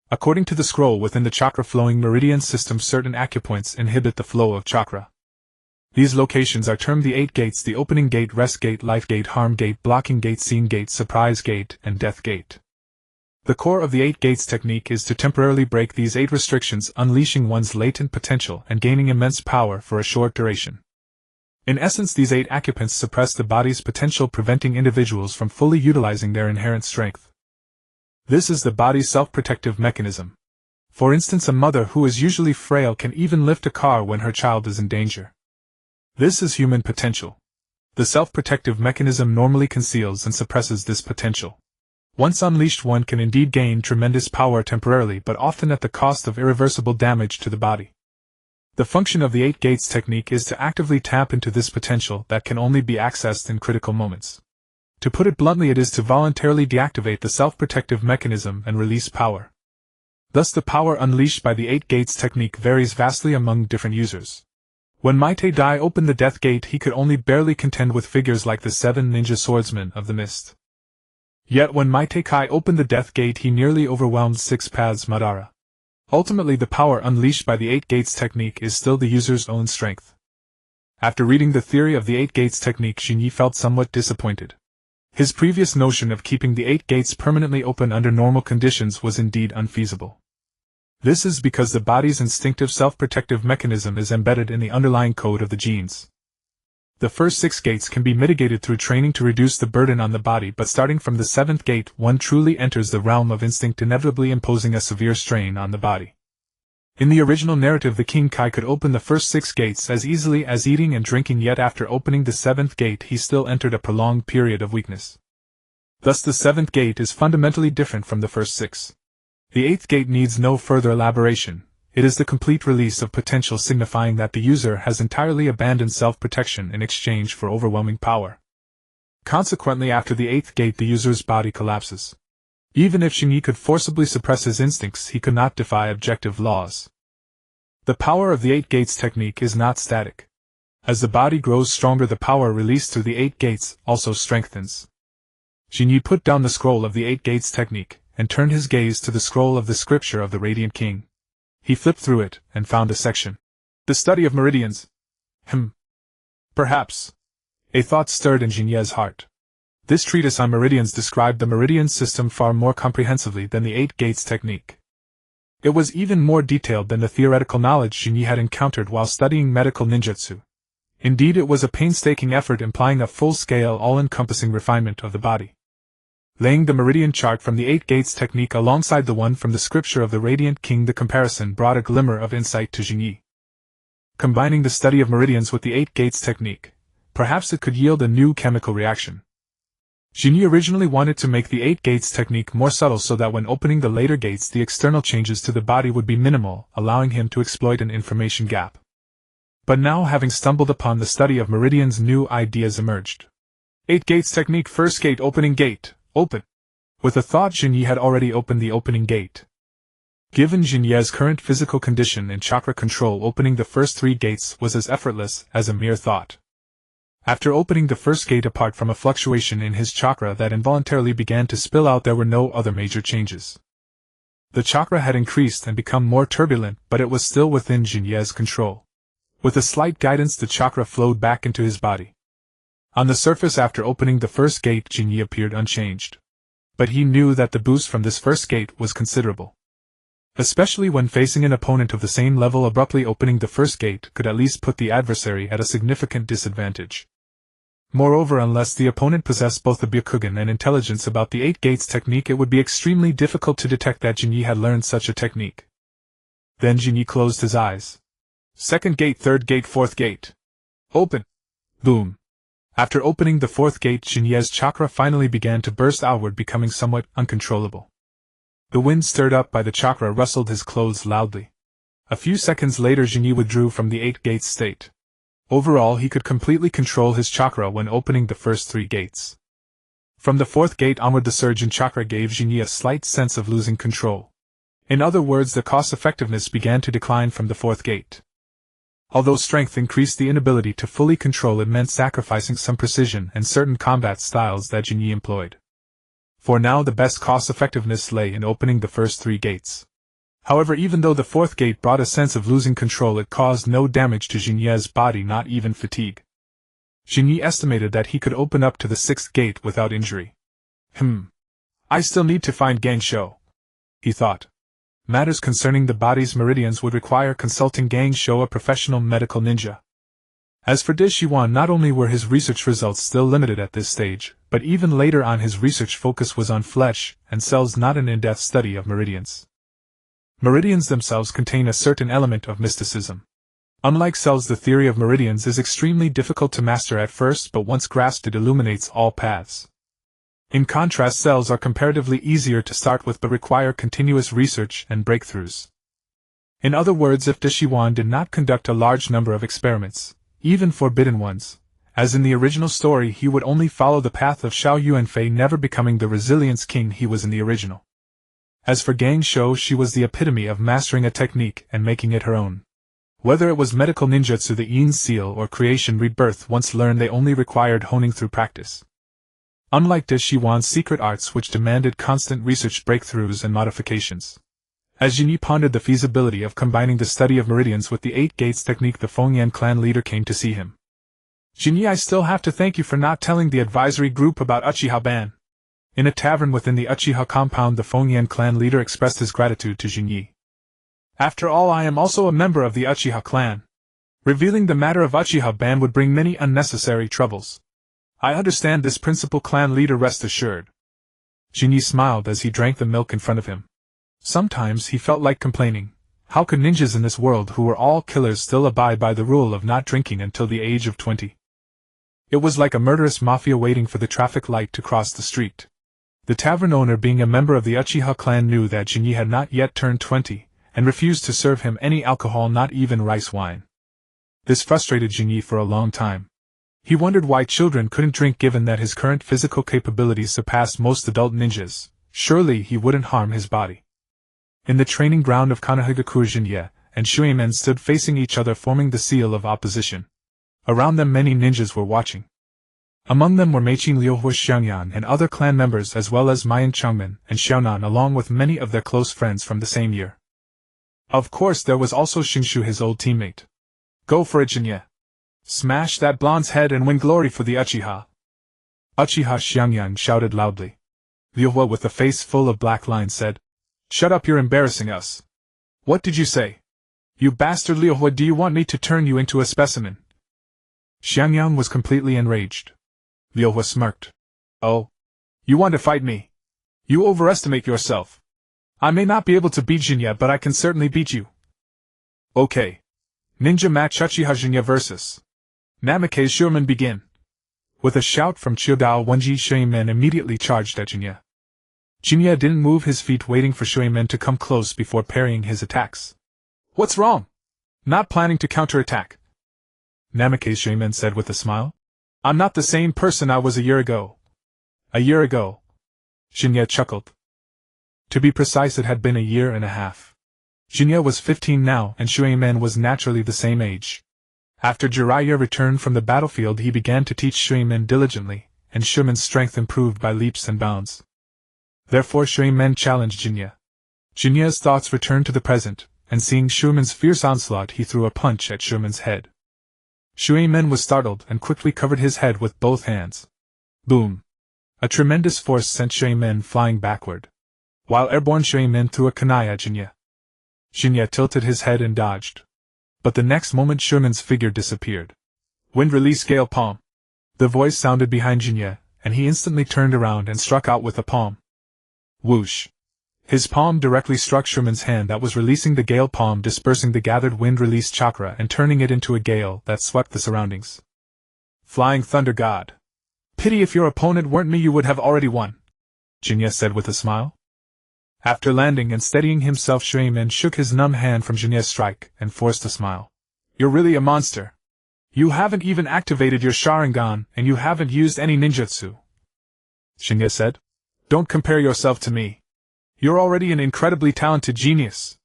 According to the scroll, within the chakra-flowing meridian system, certain acupoints inhibit the flow of chakra. These locations are termed the 8 gates: the opening gate, rest gate, life gate, harm gate, blocking gate, scene gate, surprise gate, and death gate. The core of the 8 gates technique is to temporarily break these 8 restrictions, unleashing one's latent potential and gaining immense power for a short duration. In essence, these 8 acupoints suppress the body's potential, preventing individuals from fully utilizing their inherent strength. This is the body's self-protective mechanism. For instance, a mother who is usually frail can even lift a car when her child is in danger. This is human potential. The self-protective mechanism normally conceals and suppresses this potential. Once unleashed, one can indeed gain tremendous power temporarily, but often at the cost of irreversible damage to the body. The function of the 8 gates technique is to actively tap into this potential that can only be accessed in critical moments. To put it bluntly, it is to voluntarily deactivate the self-protective mechanism and release power. Thus, the power unleashed by the 8 gates technique varies vastly among different users. When Maite Dai opened the death gate, he could only barely contend with figures like the 7 ninja swordsmen of the mist. Yet when Maite Kai opened the death gate, he nearly overwhelmed 6 paths Madara. Ultimately, the power unleashed by the 8 gates technique is still the user's own strength. After reading the theory of the 8 gates technique, Shin'ya felt somewhat disappointed. His previous notion of keeping the 8 gates permanently open under normal conditions was indeed unfeasible. This is because the body's instinctive self-protective mechanism is embedded in the underlying code of the genes. The first 6 gates can be mitigated through training to reduce the burden on the body, but starting from the 7th gate, one truly enters the realm of instinct, inevitably imposing a severe strain on the body. In the original narrative, the King Kai could open the first 6 gates as easily as eating and drinking, yet after opening the 7th gate he still entered a prolonged period of weakness. Thus the 7th gate is fundamentally different from the first 6. The 8th gate needs no further elaboration. It is the complete release of potential, signifying that the user has entirely abandoned self-protection in exchange for overwhelming power. Consequently, after the 8th gate, the user's body collapses. Even if Shin'ya could forcibly suppress his instincts, he could not defy objective laws. The power of the 8 gates technique is not static. As the body grows stronger, the power released through the 8 gates also strengthens. Shin'ya put down the scroll of the 8 gates technique and turned his gaze to the scroll of the scripture of the Radiant King. He flipped through it and found a section. The study of meridians. Perhaps. A thought stirred in Shin'ya's heart. This treatise on meridians described the meridian system far more comprehensively than the 8 gates technique. It was even more detailed than the theoretical knowledge Shin'ya had encountered while studying medical ninjutsu. Indeed, it was a painstaking effort, implying a full-scale, all-encompassing refinement of the body. Laying the meridian chart from the 8 gates technique alongside the one from the scripture of the Radiant King, the comparison brought a glimmer of insight to Shin'ya. Combining the study of meridians with the 8 gates technique, perhaps it could yield a new chemical reaction. Shin'ya originally wanted to make the 8 gates technique more subtle so that when opening the later gates the external changes to the body would be minimal, allowing him to exploit an information gap. But now, having stumbled upon the study of meridians, new ideas emerged. 8 gates technique. First gate, opening gate, open. With a thought, Shin'ya had already opened the opening gate. Given Shin'ya's current physical condition and chakra control, opening the first 3 gates was as effortless as a mere thought. After opening the first gate, apart from a fluctuation in his chakra that involuntarily began to spill out, there were no other major changes. The chakra had increased and become more turbulent, but it was still within Shin'ya's control. With a slight guidance, the chakra flowed back into his body. On the surface, after opening the first gate, Jinyi appeared unchanged. But he knew that the boost from this first gate was considerable. Especially when facing an opponent of the same level, abruptly opening the first gate could at least put the adversary at a significant disadvantage. Moreover, unless the opponent possessed both the Byakugan and intelligence about the 8 gates technique, it would be extremely difficult to detect that Jinyi had learned such a technique. Then Jinyi closed his eyes. Second gate, third gate, fourth gate. Open! Boom! After opening the fourth gate, Jinyi's chakra finally began to burst outward, becoming somewhat uncontrollable. The wind stirred up by the chakra rustled his clothes loudly. A few seconds later, Jinyi withdrew from the 8 gates state. Overall, he could completely control his chakra when opening the first 3 gates. From the 4th gate onward, the surge in chakra gave Jinyi a slight sense of losing control. In other words, the cost-effectiveness began to decline from the 4th gate. Although strength increased, the inability to fully control it meant sacrificing some precision and certain combat styles that Jinyi employed. For now, the best cost-effectiveness lay in opening the first 3 gates. However, even though the 4th gate brought a sense of losing control, it caused no damage to Jinyi's body, not even fatigue. Jinyi estimated that he could open up to the 6th gate without injury. I still need to find Gangsho, he thought. Matters concerning the body's meridians would require consulting Gangsho, a professional medical ninja. As for Dishiwan, not only were his research results still limited at this stage, but even later on his research focus was on flesh and cells, not an in-depth study of meridians. Meridians themselves contain a certain element of mysticism. Unlike cells, the theory of meridians is extremely difficult to master at first, but once grasped, it illuminates all paths. In contrast, cells are comparatively easier to start with but require continuous research and breakthroughs. In other words, if Dishiwan did not conduct a large number of experiments, even forbidden ones, as in the original story, he would only follow the path of Xiao Yuanfei, never becoming the resilience king he was in the original. As for Gangsho, she was the epitome of mastering a technique and making it her own. Whether it was medical ninjutsu, the Yin seal, or creation rebirth, once learned, they only required honing through practice. Unlike Dishiwan's secret arts, which demanded constant research breakthroughs and modifications. As Jinyi pondered the feasibility of combining the study of meridians with the 8 gates technique, the Fengyan clan leader came to see him. Jinyi, I still have to thank you for not telling the advisory group about Uchiha Ban. In a tavern within the Uchiha compound, the Fengyan clan leader expressed his gratitude to Jinyi. After all, I am also a member of the Uchiha clan. Revealing the matter of Uchiha Ban would bring many unnecessary troubles. I understand this, principal clan leader, rest assured. Jinyi smiled as he drank the milk in front of him. Sometimes he felt like complaining. How could ninjas in this world, who were all killers, still abide by the rule of not drinking until the age of 20? It was like a murderous mafia waiting for the traffic light to cross the street. The tavern owner, being a member of the Uchiha clan, knew that Jinyi had not yet turned 20, and refused to serve him any alcohol, not even rice wine. This frustrated Jinyi for a long time. He wondered why children couldn't drink, given that his current physical capabilities surpassed most adult ninjas. Surely he wouldn't harm his body. In the training ground of Konoha, Shin'ya and Shueimen stood facing each other, forming the seal of opposition. Around them many ninjas were watching. Among them were Meichin Liuhua Xiangyan and other clan members, as well as Mayan Changmen and Xiaonan, along with many of their close friends from the same year. Of course, there was also Xingshu, his old teammate. Go for it, Shin'ya. Smash that blonde's head and win glory for the Uchiha. Uchiha Xiangyan shouted loudly. Liuhua, with a face full of black lines, said, Shut up, you're embarrassing us. What did you say? You bastard Liuhua, do you want me to turn you into a specimen? Xiangyan was completely enraged. Liuhua smirked. Oh? You want to fight me? You overestimate yourself. I may not be able to beat Shin'ya, but I can certainly beat you. Okay. Ninja match, Uchiha Shin'ya vs. Namikaze Shueimen, begin. With a shout from Chiodao, Wenji Shueimen immediately charged at Shin'ya. Shin'ya didn't move his feet, waiting for Shueimen to come close before parrying his attacks. What's wrong? Not planning to counterattack? Namikaze Shueimen said with a smile. I'm not the same person I was a year ago. A year ago? Shin'ya chuckled. To be precise, it had been a year and a half. Shin'ya was 15 now, and Shueimen was naturally the same age. After Jiraiya returned from the battlefield, he began to teach Shueimen diligently, and Shueimen's strength improved by leaps and bounds. Therefore Shueimen challenged Shin'ya. Shin'ya's thoughts returned to the present, and seeing Shueimen's fierce onslaught, he threw a punch at Shueimen's head. Shuimen was startled and quickly covered his head with both hands. Boom! A tremendous force sent Shuimen flying backward, while airborne Shuimen threw a kunai at Shin'ya. Shin'ya tilted his head and dodged. But the next moment Shuimen's figure disappeared. Wind release gale palm. The voice sounded behind Shin'ya, and he instantly turned around and struck out with a palm. Whoosh! His palm directly struck Shuimen's hand that was releasing the gale palm, dispersing the gathered wind release chakra and turning it into a gale that swept the surroundings. Flying Thunder God. Pity if your opponent weren't me, you would have already won, Shin'ya said with a smile. After landing and steadying himself, Shuimen shook his numb hand from Shin'ya's strike and forced a smile. You're really a monster. You haven't even activated your Sharingan, and you haven't used any ninjutsu, Shin'ya said. Don't compare yourself to me. You're already an incredibly talented genius.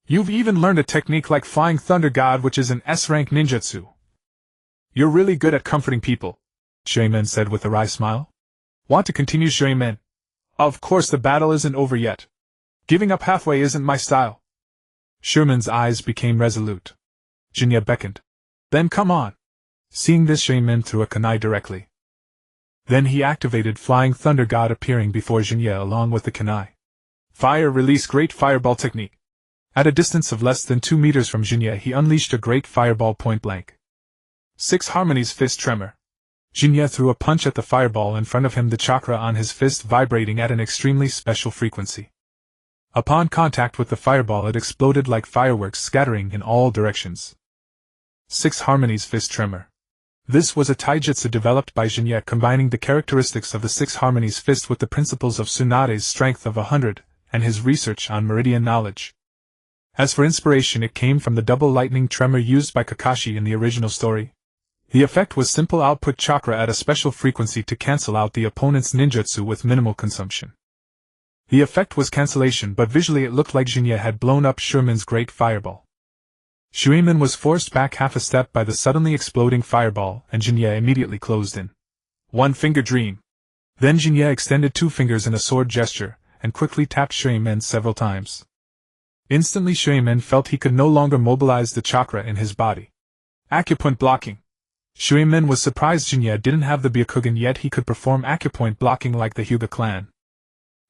You've even learned a technique like Flying Thunder God, which is an S-rank ninjutsu. You're really good at comforting people, Shuimen said with a wry smile. Want to continue, Shuimen? Of course the battle isn't over yet. Giving up halfway isn't my style. Shuimen's eyes became resolute. Shin'ya beckoned. Then come on. Seeing this, Shuimen threw a kunai directly. Then he activated Flying Thunder God, appearing before Shin'ya along with the kunai. Fire release great fireball technique. At a distance of less than 2 meters from Shin'ya, he unleashed a great fireball point blank. 6 Harmony's fist tremor. Shin'ya threw a punch at the fireball in front of him, the chakra on his fist vibrating at an extremely special frequency. Upon contact with the fireball, it exploded like fireworks, scattering in all directions. 6 Harmony's fist tremor. This was a taijutsu developed by Shin'ya, combining the characteristics of the 6 Harmony's fist with the principles of Tsunade's strength of 100, and his research on meridian knowledge. As for inspiration, it came from the double lightning tremor used by Kakashi in the original story. The effect was simple: output chakra at a special frequency to cancel out the opponent's ninjutsu with minimal consumption. The effect was cancellation, but visually it looked like Shin'ya had blown up Shuimen's great fireball. Shuimen was forced back half a step by the suddenly exploding fireball, and Shin'ya immediately closed in. One finger dream. Then Shin'ya extended 2 fingers in a sword gesture, and quickly tapped Shuimen several times. Instantly Shuimen felt he could no longer mobilize the chakra in his body. Acupoint blocking. Shuimen was surprised Shin'ya didn't have the Byakugan, yet he could perform acupoint blocking like the Hyuga clan.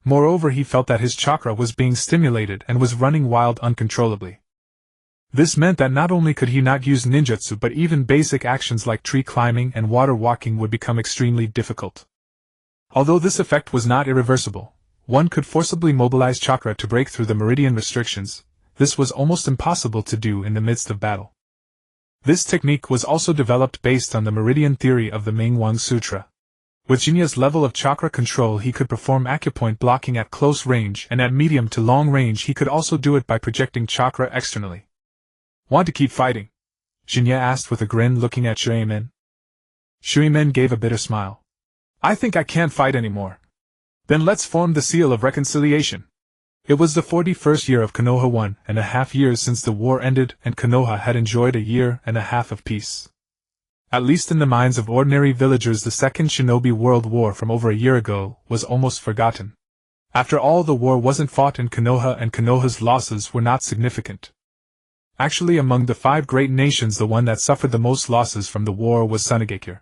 Moreover, he felt that his chakra was being stimulated and was running wild uncontrollably. This meant that not only could he not use ninjutsu, but even basic actions like tree climbing and water walking would become extremely difficult. Although this effect was not irreversible, one could forcibly mobilize chakra to break through the meridian restrictions. This was almost impossible to do in the midst of battle. This technique was also developed based on the meridian theory of the Mingwang Sutra. With Shin'ya's level of chakra control, he could perform acupoint blocking at close range, and at medium to long range he could also do it by projecting chakra externally. Want to keep fighting? Shin'ya asked with a grin, looking at Shuimen. Shuimen gave a bitter smile. I think I can't fight anymore. Then let's form the seal of reconciliation. It was the 41st year of Konoha, 1.5 years since the war ended, and Konoha had enjoyed a year and a half of peace. At least in the minds of ordinary villagers, the Second Shinobi World War from over a year ago was almost forgotten. After all, the war wasn't fought in Konoha, and Konoha's losses were not significant. Actually, among the 5 great nations, the one that suffered the most losses from the war was Sunagakure.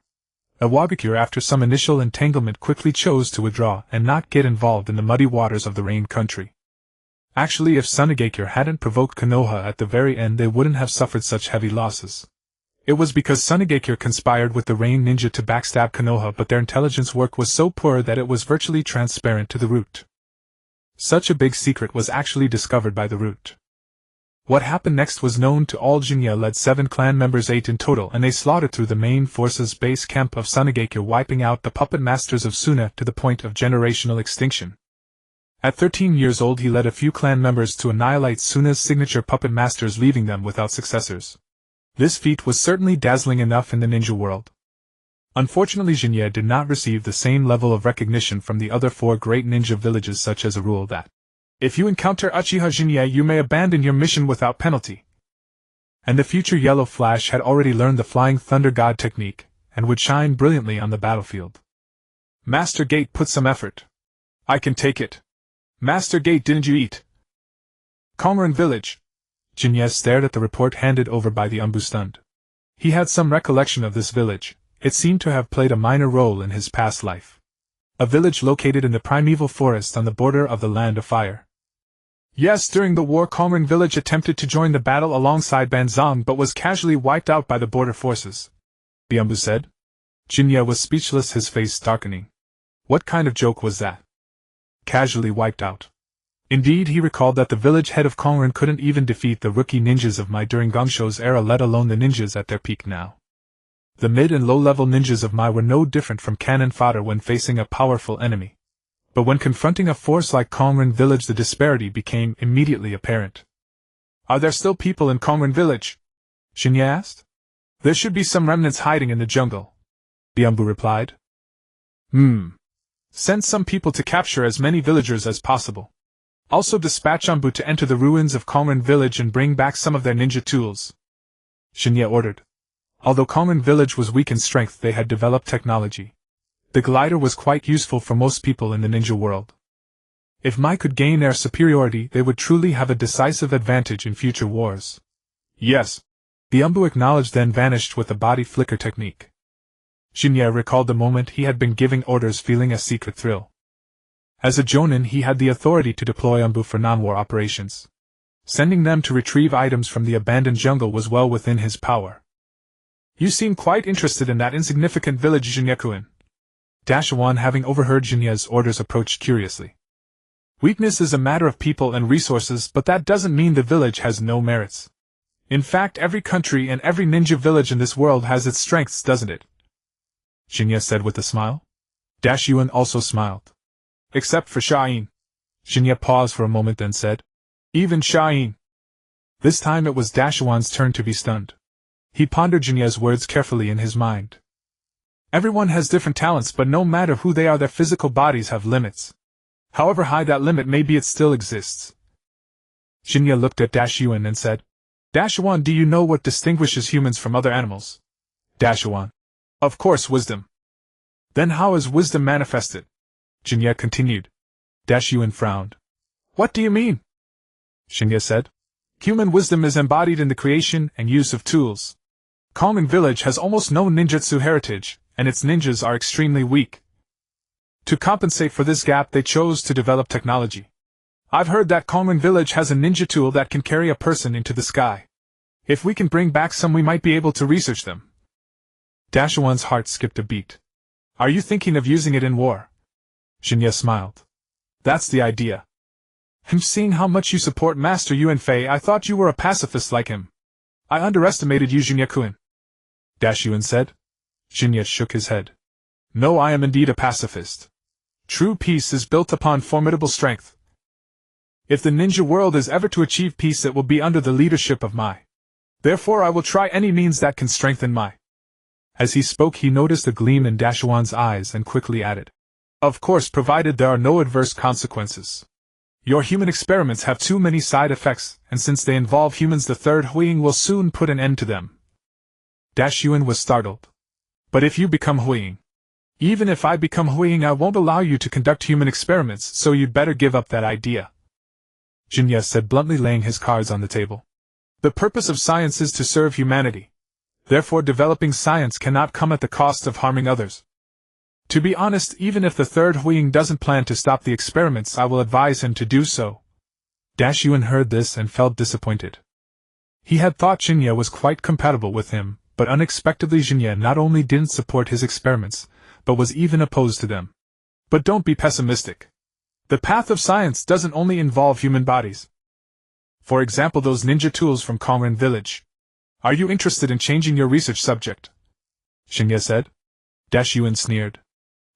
Awagakure, after some initial entanglement, quickly chose to withdraw and not get involved in the muddy waters of the Rain Country. Actually, if Sunagakure hadn't provoked Konoha at the very end, they wouldn't have suffered such heavy losses. It was because Sunagakure conspired with the Rain Ninja to backstab Konoha, but their intelligence work was so poor that it was virtually transparent to the root. Such a big secret was actually discovered by the root. What happened next was known to all. Shin'ya led 7 clan members, 8 in total, and they slaughtered through the main forces base camp of Sunagakure, wiping out the puppet masters of Suna to the point of generational extinction. At 13 years old, he led a few clan members to annihilate Suna's signature puppet masters, leaving them without successors. This feat was certainly dazzling enough in the ninja world. Unfortunately, Shin'ya did not receive the same level of recognition from the other 4 great ninja villages, such as a rule that if you encounter Uchiha Shin'ya, you may abandon your mission without penalty. And the future Yellow Flash had already learned the Flying Thunder God technique, and would shine brilliantly on the battlefield. Master Gate put some effort. I can take it. Master Gate, didn't you eat? Kongren Village. Shin'ya stared at the report handed over by the Umbu, stunned. He had some recollection of this village. It seemed to have played a minor role in his past life. A village located in the primeval forest on the border of the Land of Fire. Yes, during the war Konrin village attempted to join the battle alongside Banzong but was casually wiped out by the border forces, Byumbu said. Shin'ya was speechless, his face darkening. What kind of joke was that? Casually wiped out. Indeed, he recalled that the village head of Konrin couldn't even defeat the rookie ninjas of Mai during Gongsho's era, let alone the ninjas at their peak now. The mid and low-level ninjas of Mai were no different from cannon fodder when facing a powerful enemy. But when confronting a force like Konrin village, the disparity became immediately apparent. Are there still people in Konrin village? Shin'ya asked. There should be some remnants hiding in the jungle, Byumbu replied. Send some people to capture as many villagers as possible. Also dispatch Ambu to enter the ruins of Konrin village and bring back some of their ninja tools, Shin'ya ordered. Although Konrin village was weak in strength, they had developed technology. The glider was quite useful for most people in the ninja world. If Mai could gain air superiority, they would truly have a decisive advantage in future wars. Yes, Byumbu acknowledged, then vanished with a body flicker technique. Shin'ya recalled the moment he had been giving orders, feeling a secret thrill. As a Jonin, he had the authority to deploy Ambu for non-war operations. Sending them to retrieve items from the abandoned jungle was well within his power. You seem quite interested in that insignificant village, Shin'ya-kun. Dashawan, having overheard Shin'ya's orders, approached curiously. Weakness is a matter of people and resources, but that doesn't mean the village has no merits. In fact, every country and every ninja village in this world has its strengths, doesn't it? Shin'ya said with a smile. Dashyuan also smiled. Except for Sha'in. Shin'ya paused for a moment, then said. Even Sha'in. This time it was Dashawan's turn to be stunned. He pondered Shin'ya's words carefully in his mind. Everyone has different talents, but no matter who they are, their physical bodies have limits. However high that limit may be, it still exists. Shin'ya looked at Dashyuan and said, Dashawan, do you know what distinguishes humans from other animals? Dashawan. Of course, wisdom. Then how is wisdom manifested? Shin'ya continued. Dashyuan frowned. What do you mean? Shin'ya said. Human wisdom is embodied in the creation and use of tools. Konrin village has almost no ninjutsu heritage, and its ninjas are extremely weak. To compensate for this gap, they chose to develop technology. I've heard that Konrin village has a ninja tool that can carry a person into the sky. If we can bring back some, we might be able to research them. Dashawan's heart skipped a beat. Are you thinking of using it in war? Shin'ya smiled. That's the idea. Seeing how much you support Master Yuanfei, I thought you were a pacifist like him. I underestimated you, Shin'ya-kun. Dashyuan said. Shin'ya shook his head. No, I am indeed a pacifist. True peace is built upon formidable strength. If the ninja world is ever to achieve peace, it will be under the leadership of Mai. Therefore I will try any means that can strengthen Mai. As he spoke, he noticed a gleam in Dashawan's eyes and quickly added. Of course, provided there are no adverse consequences. Your human experiments have too many side effects, and since they involve humans, the third Huiying will soon put an end to them. Dashyuan was startled. But if you become Huiying? Even if I become Huiying, I won't allow you to conduct human experiments, so you'd better give up that idea. Shin'ya said bluntly, laying his cards on the table. The purpose of science is to serve humanity. Therefore, developing science cannot come at the cost of harming others. To be honest, even if the third Huiying doesn't plan to stop the experiments, I will advise him to do so. Dashyuan heard this and felt disappointed. He had thought Shin'ya was quite compatible with him, but unexpectedly Shin'ya not only didn't support his experiments, but was even opposed to them. But don't be pessimistic. The path of science doesn't only involve human bodies. For example, those ninja tools from Konrin village. Are you interested in changing your research subject? Shin'ya said. Dashyuan sneered.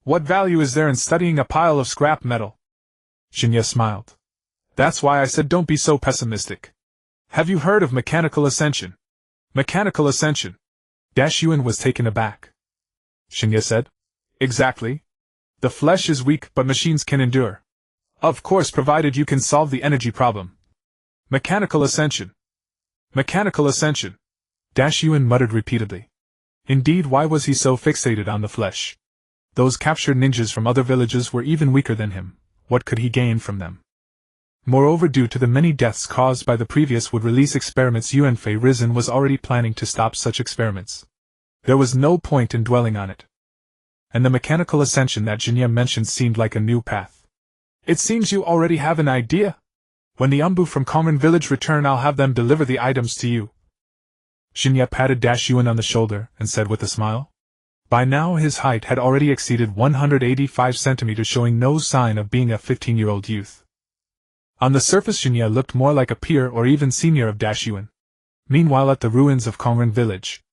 What value is there in studying a pile of scrap metal? Shin'ya smiled. That's why I said don't be so pessimistic. Have you heard of mechanical ascension? Mechanical ascension? Dashyuan was taken aback. Shin'ya said. Exactly. The flesh is weak, but machines can endure. Of course, provided you can solve the energy problem. Mechanical ascension. Mechanical ascension. Dashyuan muttered repeatedly. Indeed, why was he so fixated on the flesh? Those captured ninjas from other villages were even weaker than him. What could he gain from them? Moreover, due to the many deaths caused by the previous would-release experiments, Yuanfei Risen was already planning to stop such experiments. There was no point in dwelling on it. And the mechanical ascension that Shin'ya mentioned seemed like a new path. It seems you already have an idea. When the Umbu from Kongren village return, I'll have them deliver the items to you. Shin'ya patted Yuan on the shoulder and said with a smile. By now his height had already exceeded 185 centimeters, showing no sign of being a 15-year-old youth. On the surface, Shin'ya looked more like a peer or even senior of Yuan. Meanwhile, at the ruins of Kongren village,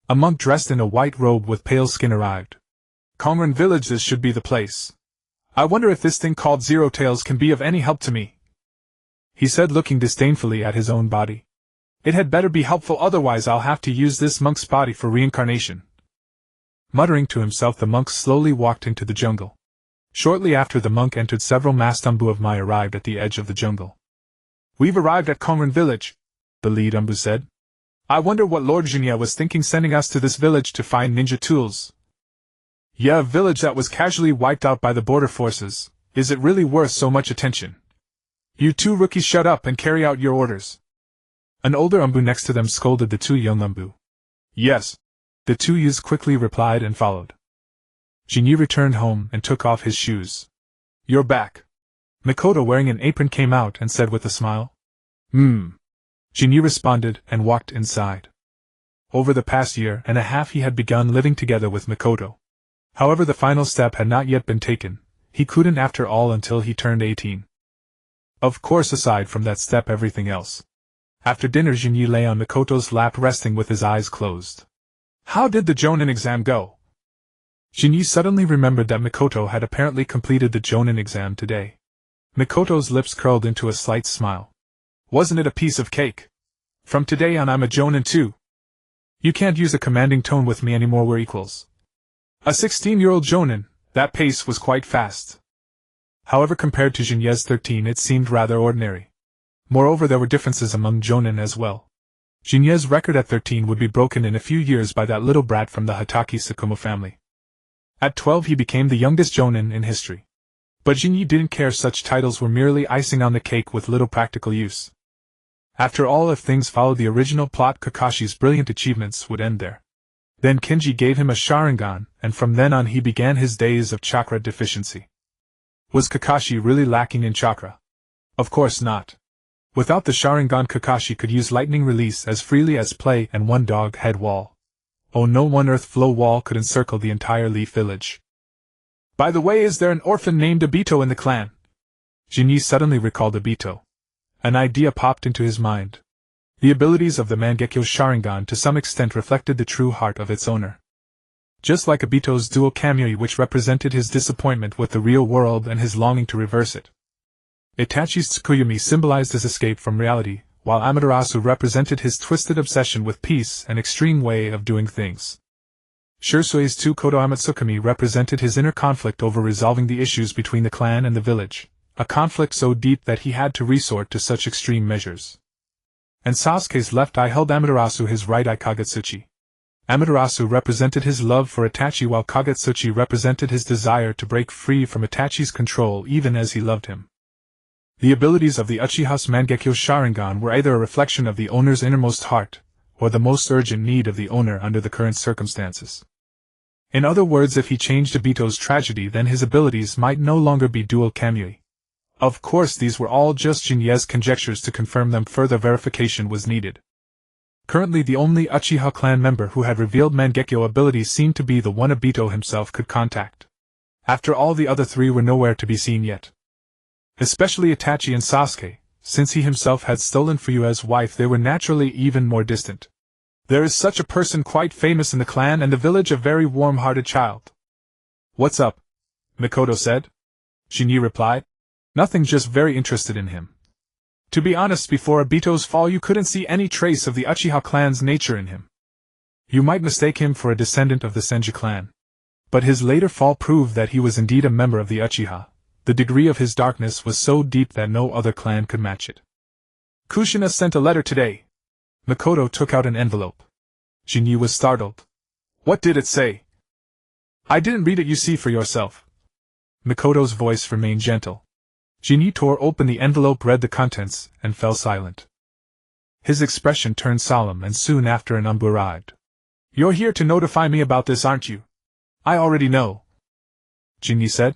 a monk dressed in a white robe with pale skin arrived. Kongren village, this should be the place. I wonder if this thing called Zero Tails can be of any help to me, he said, looking disdainfully at his own body. It had better be helpful, otherwise I'll have to use this monk's body for reincarnation. Muttering to himself, the monk slowly walked into the jungle. Shortly after the monk entered, several masked Umbu of Mai arrived at the edge of the jungle. We've arrived at Kongren village, the lead Umbu said. I wonder what Lord Shin'ya was thinking sending us to this village to find ninja tools. Yeah, a village that was casually wiped out by the border forces. Is it really worth so much attention? You two rookies, shut up and carry out your orders. An older Umbu next to them scolded the two young Umbu. Yes. The two youths quickly replied and followed. Shin'ya returned home and took off his shoes. You're back. Mitokado, wearing an apron, came out and said with a smile. Shin'ya responded and walked inside. Over the past year and a half he had begun living together with Mitokado. However, the final step had not yet been taken. He couldn't after all until he turned 18. Of course, aside from that step, everything else. After dinner, Shin'ya lay on Mikoto's lap, resting with his eyes closed. How did the Jonin exam go? Shin'ya suddenly remembered that Mitokado had apparently completed the Jonin exam today. Mikoto's lips curled into a slight smile. Wasn't it a piece of cake? From today on, I'm a Jonin too. You can't use a commanding tone with me anymore, we're equals. A 16-year-old Jonin, that pace was quite fast. However, compared to Shin'ya's 13, it seemed rather ordinary. Moreover, there were differences among Jonin as well. Shin'ya's record at 13 would be broken in a few years by that little brat from the Hokage Tsukumo family. At 12 he became the youngest Jonin in history. But Shin'ya didn't care, such titles were merely icing on the cake with little practical use. After all, if things followed the original plot, Kakashi's brilliant achievements would end there. Then Kenji gave him a Sharingan, and from then on he began his days of chakra deficiency. Was Kakashi really lacking in chakra? Of course not. Without the Sharingan, Kakashi could use lightning release as freely as play and one dog head wall. Oh no, one earth flow wall could encircle the entire Leaf village. By the way, is there an orphan named Obito in the clan? Shin'ya suddenly recalled Obito. An idea popped into his mind. The abilities of the Mangekyo Sharingan to some extent reflected the true heart of its owner. Just like Obito's dual kamui, which represented his disappointment with the real world and his longing to reverse it. Itachi's Tsukuyomi symbolized his escape from reality, while Amaterasu represented his twisted obsession with peace and extreme way of doing things. Shursui's Tsukodo Amatsukami represented his inner conflict over resolving the issues between the clan and the village, a conflict so deep that he had to resort to such extreme measures. And Sasuke's left eye held Amaterasu, his right eye Kagetsuchi. Amaterasu represented his love for Itachi, while Kagetsuchi represented his desire to break free from Itachi's control even as he loved him. The abilities of the Uchiha's Mangekyo Sharingan were either a reflection of the owner's innermost heart, or the most urgent need of the owner under the current circumstances. In other words, if he changed Obito's tragedy, then his abilities might no longer be dual kamui. Of course, these were all just Shin'ya's conjectures. To confirm them, further verification was needed. Currently, the only Uchiha clan member who had revealed Mangekyo abilities seemed to be the one Obito himself could contact. After all, the other three were nowhere to be seen yet. Especially Itachi and Sasuke, since he himself had stolen Fuyue's wife, they were naturally even more distant. There is such a person quite famous in the clan and the village, a very warm-hearted child. What's up? Mitokado said. Shin'ya replied. Nothing, just very interested in him. To be honest, before Obito's fall you couldn't see any trace of the Uchiha clan's nature in him. You might mistake him for a descendant of the Senju clan. But his later fall proved that he was indeed a member of the Uchiha. The degree of his darkness was so deep that no other clan could match it. Kushina sent a letter today. Mitokado took out an envelope. Shin'ya was startled. What did it say? I didn't read it, you see for yourself. Mikoto's voice remained gentle. Jinyi tore open the envelope, read the contents, and fell silent. His expression turned solemn, and soon after an Anbu arrived. "You're here to notify me about this, aren't you?" "I already know," Jinyi said.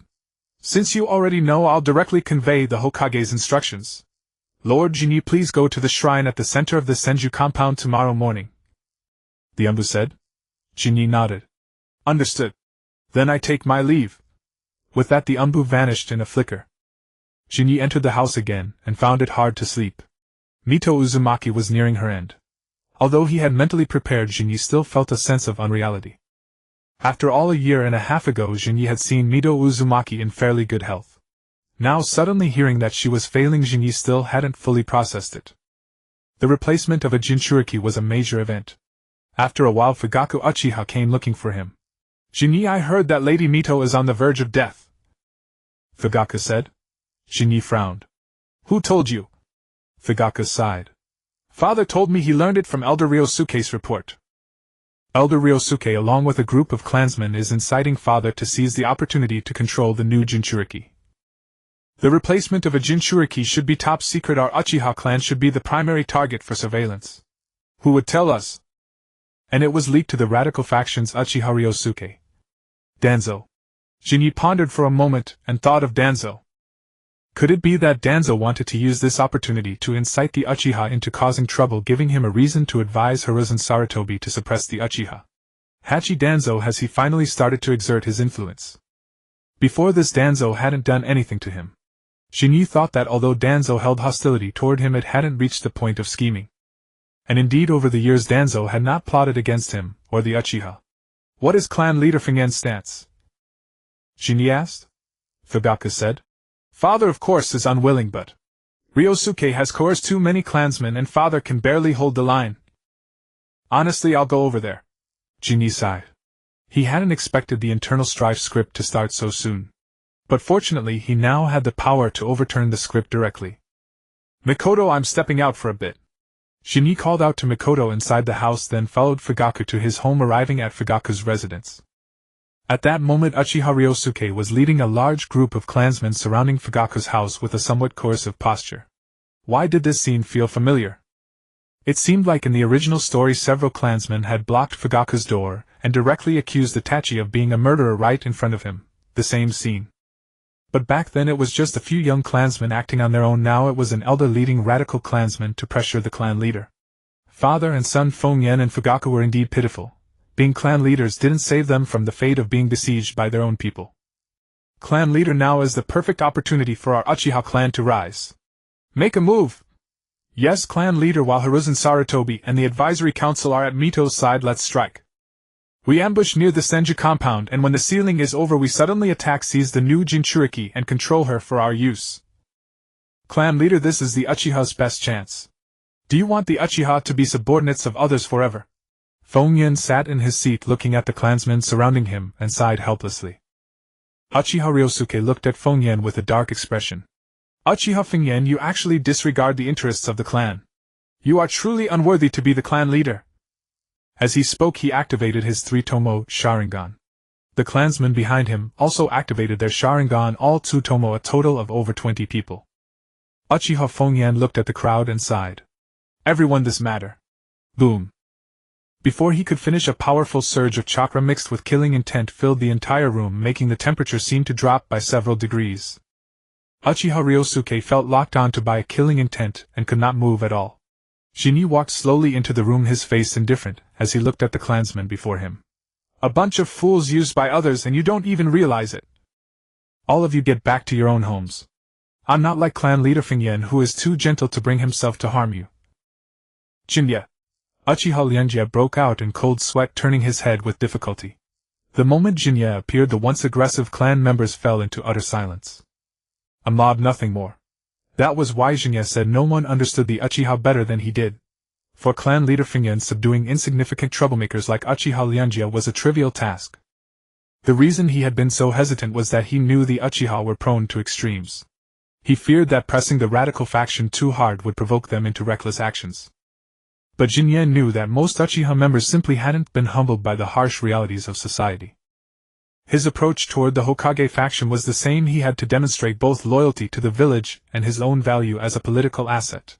"Since you already know, I'll directly convey the Hokage's instructions. Lord Jinyi, please go to the shrine at the center of the Senju compound tomorrow morning," the Anbu said. Jinyi nodded. "Understood. Then I take my leave." With that, the Anbu vanished in a flicker. Jinyi entered the house again, and found it hard to sleep. Mito Uzumaki was nearing her end. Although he had mentally prepared, Jinyi still felt a sense of unreality. After all, a year and a half ago Jinyi had seen Mito Uzumaki in fairly good health. Now suddenly hearing that she was failing, Jinyi still hadn't fully processed it. The replacement of a Jinchuriki was a major event. After a while, Fugaku Uchiha came looking for him. "Jinyi, I heard that Lady Mito is on the verge of death," Fugaku said. Jinyi frowned. "Who told you?" Fugaku sighed. "Father told me he learned it from Elder Ryosuke's report." Elder Ryosuke, along with a group of clansmen, is inciting Father to seize the opportunity to control the new Jinchuriki. The replacement of a Jinchuriki should be top secret. Our Uchiha clan should be the primary target for surveillance. Who would tell us? And it was leaked to the radical faction's Uchiha Ryosuke. Danzo. Jinyi pondered for a moment, and thought of Danzo. Could it be that Danzo wanted to use this opportunity to incite the Uchiha into causing trouble, giving him a reason to advise Hiruzen Sarutobi to suppress the Uchiha? Hachi Danzo, has he finally started to exert his influence? Before this, Danzo hadn't done anything to him. Jinyi thought that although Danzo held hostility toward him, it hadn't reached the point of scheming. And indeed, over the years Danzo had not plotted against him, or the Uchiha. What is clan leader Fingen's stance? Jinyi asked. Fugaku said. Father, of course, is unwilling, but Ryosuke has coerced too many clansmen and Father can barely hold the line. Honestly, I'll go over there. Jinyi sighed. He hadn't expected the internal strife script to start so soon. But fortunately, he now had the power to overturn the script directly. Mikoto, I'm stepping out for a bit. Jinyi called out to Mikoto inside the house, then followed Fugaku to his home, arriving at Fugaku's residence. At that moment, Uchiha Ryosuke was leading a large group of clansmen surrounding Fugaku's house with a somewhat coercive posture. Why did this scene feel familiar? It seemed like in the original story several clansmen had blocked Fugaku's door and directly accused Itachi of being a murderer right in front of him, the same scene. But back then it was just a few young clansmen acting on their own. Now it was an elder leading radical clansman to pressure the clan leader. Father and son Fengyan and Fugaku were indeed pitiful. Being clan leaders didn't save them from the fate of being besieged by their own people. Clan leader, now is the perfect opportunity for our Uchiha clan to rise. Make a move! Yes, clan leader, while Hiruzen Sarutobi and the advisory council are at Mito's side, let's strike. We ambush near the Senju compound, and when the sealing is over we suddenly attack, seize the new Jinchuriki and control her for our use. Clan leader, this is the Uchiha's best chance. Do you want the Uchiha to be subordinates of others forever? Fengyan sat in his seat looking at the clansmen surrounding him and sighed helplessly. Uchiha Ryosuke looked at Fengyan with a dark expression. Uchiha Fengyan, you actually disregard the interests of the clan. You are truly unworthy to be the clan leader. As he spoke, he activated his three-tomoe Sharingan. The clansmen behind him also activated their Sharingan, all two-tomoe, a total of over 20 people. Uchiha Fengyan looked at the crowd and sighed. Everyone, this matter. Boom. Before he could finish, a powerful surge of chakra mixed with killing intent filled the entire room, making the temperature seem to drop by several degrees. Uchiha Ryosuke felt locked onto by a killing intent and could not move at all. Jinyi walked slowly into the room, his face indifferent, as he looked at the clansmen before him. A bunch of fools used by others and you don't even realize it. All of you get back to your own homes. I'm not like clan leader Fengyan, who is too gentle to bring himself to harm you. Shin'ya. Uchiha Lianjia broke out in cold sweat, turning his head with difficulty. The moment Shin'ya appeared, the once aggressive clan members fell into utter silence. A mob, nothing more. That was why Shin'ya said no one understood the Uchiha better than he did. For clan leader Fengyan, subduing insignificant troublemakers like Uchiha Lianjia was a trivial task. The reason he had been so hesitant was that he knew the Uchiha were prone to extremes. He feared that pressing the radical faction too hard would provoke them into reckless actions. But Shin'ya knew that most Uchiha members simply hadn't been humbled by the harsh realities of society. His approach toward the Hokage faction was the same. He had to demonstrate both loyalty to the village and his own value as a political asset.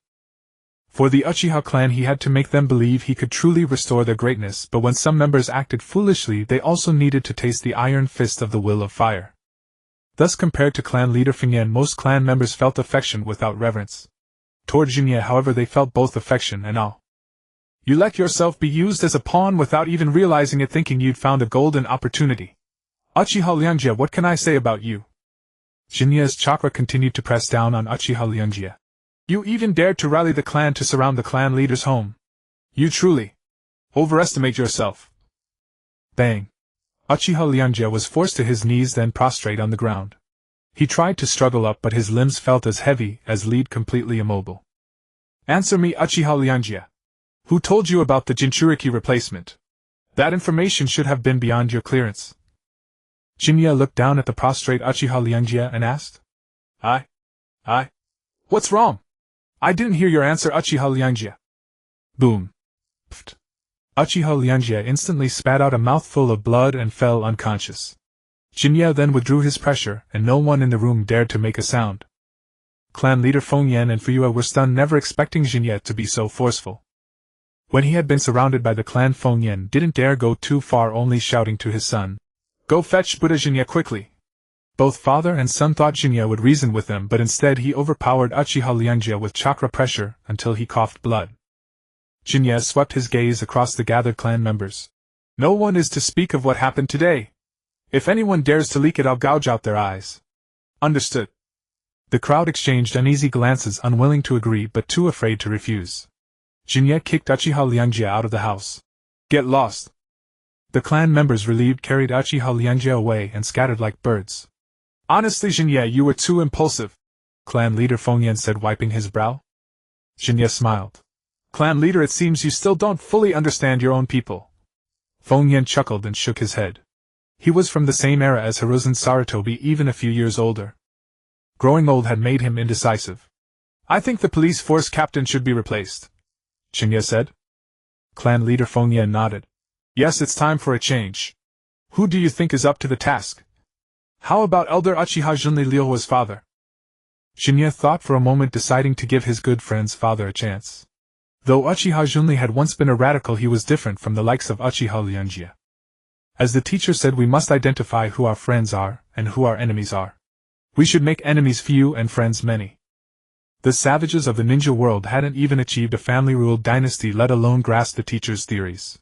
For the Uchiha clan, he had to make them believe he could truly restore their greatness, but when some members acted foolishly, they also needed to taste the iron fist of the will of fire. Thus, compared to clan leader Fengyan, most clan members felt affection without reverence. Toward Shin'ya, however, they felt both affection and awe. You let yourself be used as a pawn without even realizing it, thinking you'd found a golden opportunity. Uchiha Liangjie, what can I say about you? Shin'ya's chakra continued to press down on Uchiha Liangjie. You even dared to rally the clan to surround the clan leader's home. You truly overestimate yourself. Bang. Uchiha Liangjie was forced to his knees, then prostrate on the ground. He tried to struggle up, but his limbs felt as heavy as lead, completely immobile. Answer me, Uchiha Liangjie. Who told you about the Jinchuriki replacement? That information should have been beyond your clearance. Shin'ya looked down at the prostrate Uchiha Liangjie and asked. What's wrong? I didn't hear your answer, Uchiha Liangjie. Boom. Pfft. Uchiha Liangjie instantly spat out a mouthful of blood and fell unconscious. Shin'ya then withdrew his pressure, and no one in the room dared to make a sound. Clan leader Fengyan and Fuyue were stunned, never expecting Shin'ya to be so forceful. When he had been surrounded by the clan, Fengyan didn't dare go too far, only shouting to his son, "Go fetch Buddha Shin'ya quickly!" Both father and son thought Shin'ya would reason with them, but instead he overpowered Uchiha Liangjie with chakra pressure until he coughed blood. Shin'ya swept his gaze across the gathered clan members. No one is to speak of what happened today. If anyone dares to leak it, I'll gouge out their eyes. Understood. The crowd exchanged uneasy glances, unwilling to agree but too afraid to refuse. Shin'ya kicked Uchiha Liangjie out of the house. Get lost. The clan members, relieved, carried Uchiha Liangjie away and scattered like birds. Honestly, Shin'ya, you were too impulsive, clan leader Fengyan said, wiping his brow. Shin'ya smiled. Clan leader, it seems you still don't fully understand your own people. Fengyan chuckled and shook his head. He was from the same era as Hiruzen Sarutobi, even a few years older. Growing old had made him indecisive. I think the police force captain should be replaced, Shin'ya said. Clan leader Fengyan nodded. Yes, it's time for a change. Who do you think is up to the task? How about Elder Uchiha Junli Liuhua's father? Shin'ya thought for a moment, deciding to give his good friend's father a chance. Though Uchiha Junli had once been a radical, he was different from the likes of Uchiha Liangjie. As the teacher said, we must identify who our friends are and who our enemies are. We should make enemies few and friends many. The savages of the ninja world hadn't even achieved a family-ruled dynasty, let alone grasp the teacher's theories.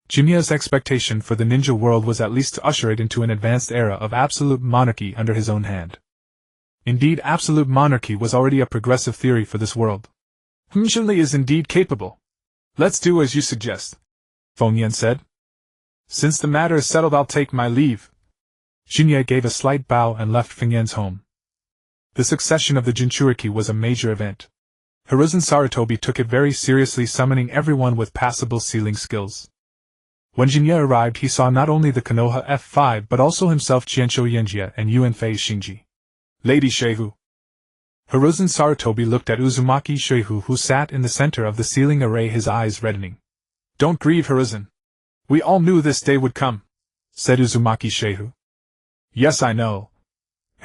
Shin'ya's expectation for the ninja world was at least to usher it into an advanced era of absolute monarchy under his own hand. Indeed, absolute monarchy was already a progressive theory for this world. Junli is indeed capable. Let's do as you suggest, Fengyan said. Since the matter is settled, I'll take my leave. Shin'ya gave a slight bow and left Fengyan's home. The succession of the Jinchuriki was a major event. Hiruzen Sarutobi took it very seriously, summoning everyone with passable sealing skills. When Shin'ya arrived, he saw not only the Konoha F5 but also himself, Qianshou Yanjie, and Yuanfei Shinji. Lady Shehu. Hiruzen Sarutobi looked at Uzumaki Shehu, who sat in the center of the sealing array, his eyes reddening. Don't grieve, Hiruzen. We all knew this day would come, said Uzumaki Shehu. Yes, I know.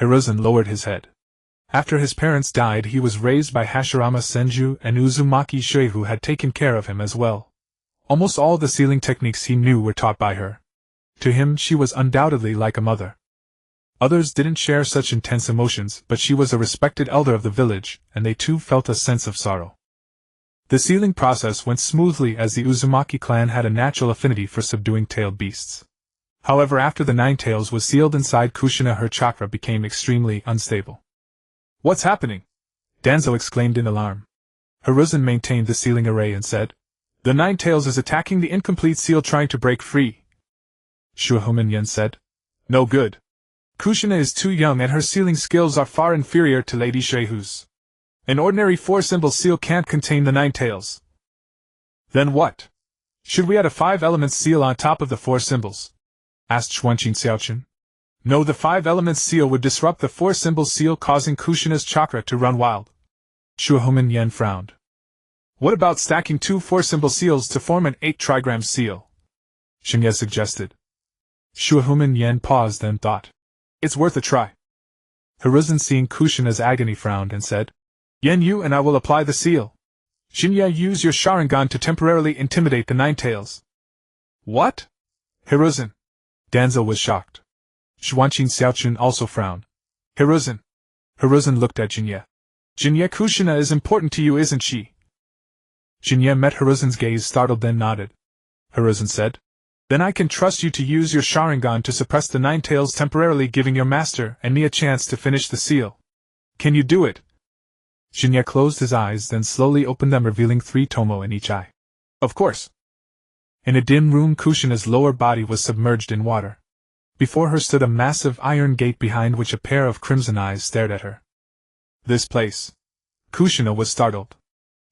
Hiruzen lowered his head. After his parents died, he was raised by Hashirama Senju, and Uzumaki Shehu had taken care of him as well. Almost all the sealing techniques he knew were taught by her. To him, she was undoubtedly like a mother. Others didn't share such intense emotions, but she was a respected elder of the village, and they too felt a sense of sorrow. The sealing process went smoothly, as the Uzumaki clan had a natural affinity for subduing tailed beasts. However, after the 9 tails was sealed inside Kushina, her chakra became extremely unstable. What's happening? Danzo exclaimed in alarm. Hiruzen maintained the sealing array and said, The 9 tails is attacking the incomplete seal, trying to break free. Shuhominyan said, No good. Kushina is too young and her sealing skills are far inferior to Lady Shehu's. An ordinary 4-symbol seal can't contain the 9 tails. Then what? Should we add a 5-element seal on top of the 4 symbols? Asked Xuanqin Xiaochen. No, the 5-element seal would disrupt the 4-symbol seal, causing Kushina's chakra to run wild. Shuhominyan frowned. What about stacking 2 4-symbol seals to form an 8-trigram seal? Shin'ya suggested. Shuahuman Yen paused, then thought, "It's worth a try." Hiruzen, seeing Kushina's agony, frowned and said, "Yen, you and I will apply the seal. Shin'ya, use your Sharingan to temporarily intimidate the Ninetales." "What?" Hiruzen. Danzo was shocked. Xuanqing Xiaochun also frowned. "Hiruzen." Hiruzen looked at Jinye. "Jinye, Kushina is important to you, isn't she?" Jinye met Hiruzen's gaze, startled, then nodded. Hiruzen said, "Then I can trust you to use your Sharingan to suppress the Ninetales, temporarily giving your master and me a chance to finish the seal. Can you do it?" Jinye closed his eyes, then slowly opened them, revealing 3-tomoe in each eye. "Of course." In a dim room, Kushina's lower body was submerged in water. Before her stood a massive iron gate, behind which a pair of crimson eyes stared at her. This place. Kushina was startled.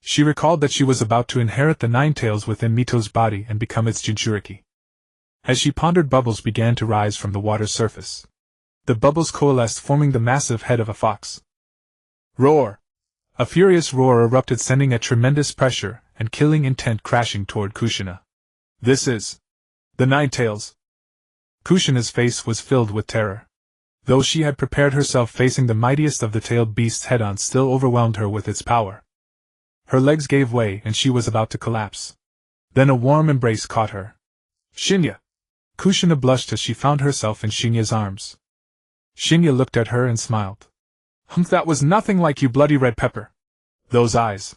She recalled that she was about to inherit the Ninetales within Mito's body and become its Jinchuriki. As she pondered, bubbles began to rise from the water's surface. The bubbles coalesced, forming the massive head of a fox. Roar! A furious roar erupted, sending a tremendous pressure and killing intent crashing toward Kushina. "This is the Ninetales." Kushina's face was filled with terror. Though she had prepared herself, facing the mightiest of the tailed beasts head-on still overwhelmed her with its power. Her legs gave way and she was about to collapse. Then a warm embrace caught her. "Shin'ya!" Kushina blushed as she found herself in Shin'ya's arms. Shin'ya looked at her and smiled. That was nothing like you, bloody red pepper. Those eyes.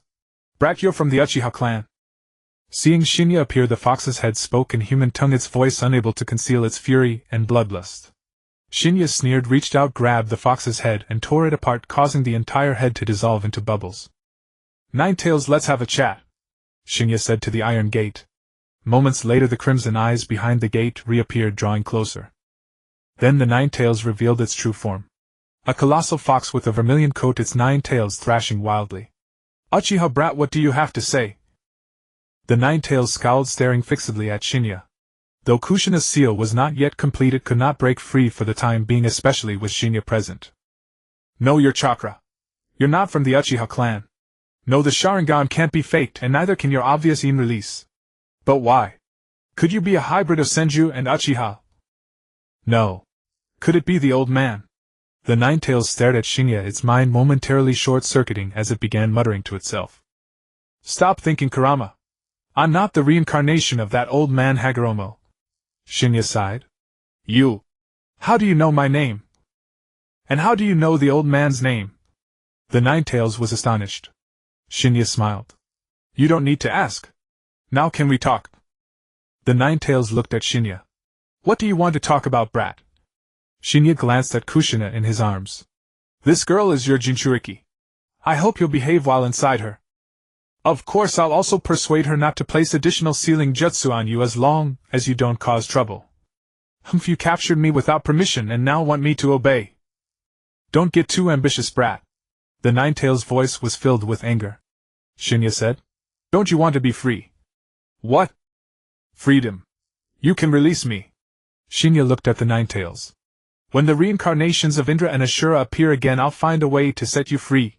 Brat, you're from the Uchiha clan." Seeing Shin'ya appear, the fox's head spoke in human tongue, its voice unable to conceal its fury and bloodlust. Shin'ya sneered, reached out, grabbed the fox's head and tore it apart, causing the entire head to dissolve into bubbles. "Ninetales, let's have a chat," Shin'ya said to the iron gate. Moments later, the crimson eyes behind the gate reappeared, drawing closer. Then the Ninetales revealed its true form. A colossal fox with a vermilion coat, its 9 tails thrashing wildly. "Uchiha brat, what do you have to say?" The Ninetales scowled, staring fixedly at Shin'ya. Though Kushina's seal was not yet complete, it could not break free for the time being, especially with Shin'ya present. "Know your chakra. You're not from the Uchiha clan. No, the Sharingan can't be faked, and neither can your obvious in release. But why? Could you be a hybrid of Senju and Uchiha? No. Could it be the old man?" The Ninetales stared at Shin'ya, its mind momentarily short-circuiting as it began muttering to itself. "Stop thinking, Kurama. I'm not the reincarnation of that old man Hagoromo." Shin'ya sighed. "You. How do you know my name? And how do you know the old man's name?" The Ninetales was astonished. Shin'ya smiled. "You don't need to ask. Now can we talk?" The Ninetales looked at Shin'ya. "What do you want to talk about, brat?" Shin'ya glanced at Kushina in his arms. "This girl is your Jinchuriki. I hope you'll behave while inside her. Of course, I'll also persuade her not to place additional sealing jutsu on you as long as you don't cause trouble. You captured me without permission and now want me to obey. Don't get too ambitious, brat." The Ninetales' voice was filled with anger. Shin'ya said, "Don't you want to be free?" "What? Freedom. You can release me." Shin'ya looked at the Ninetales. "When the reincarnations of Indra and Ashura appear again, I'll find a way to set you free."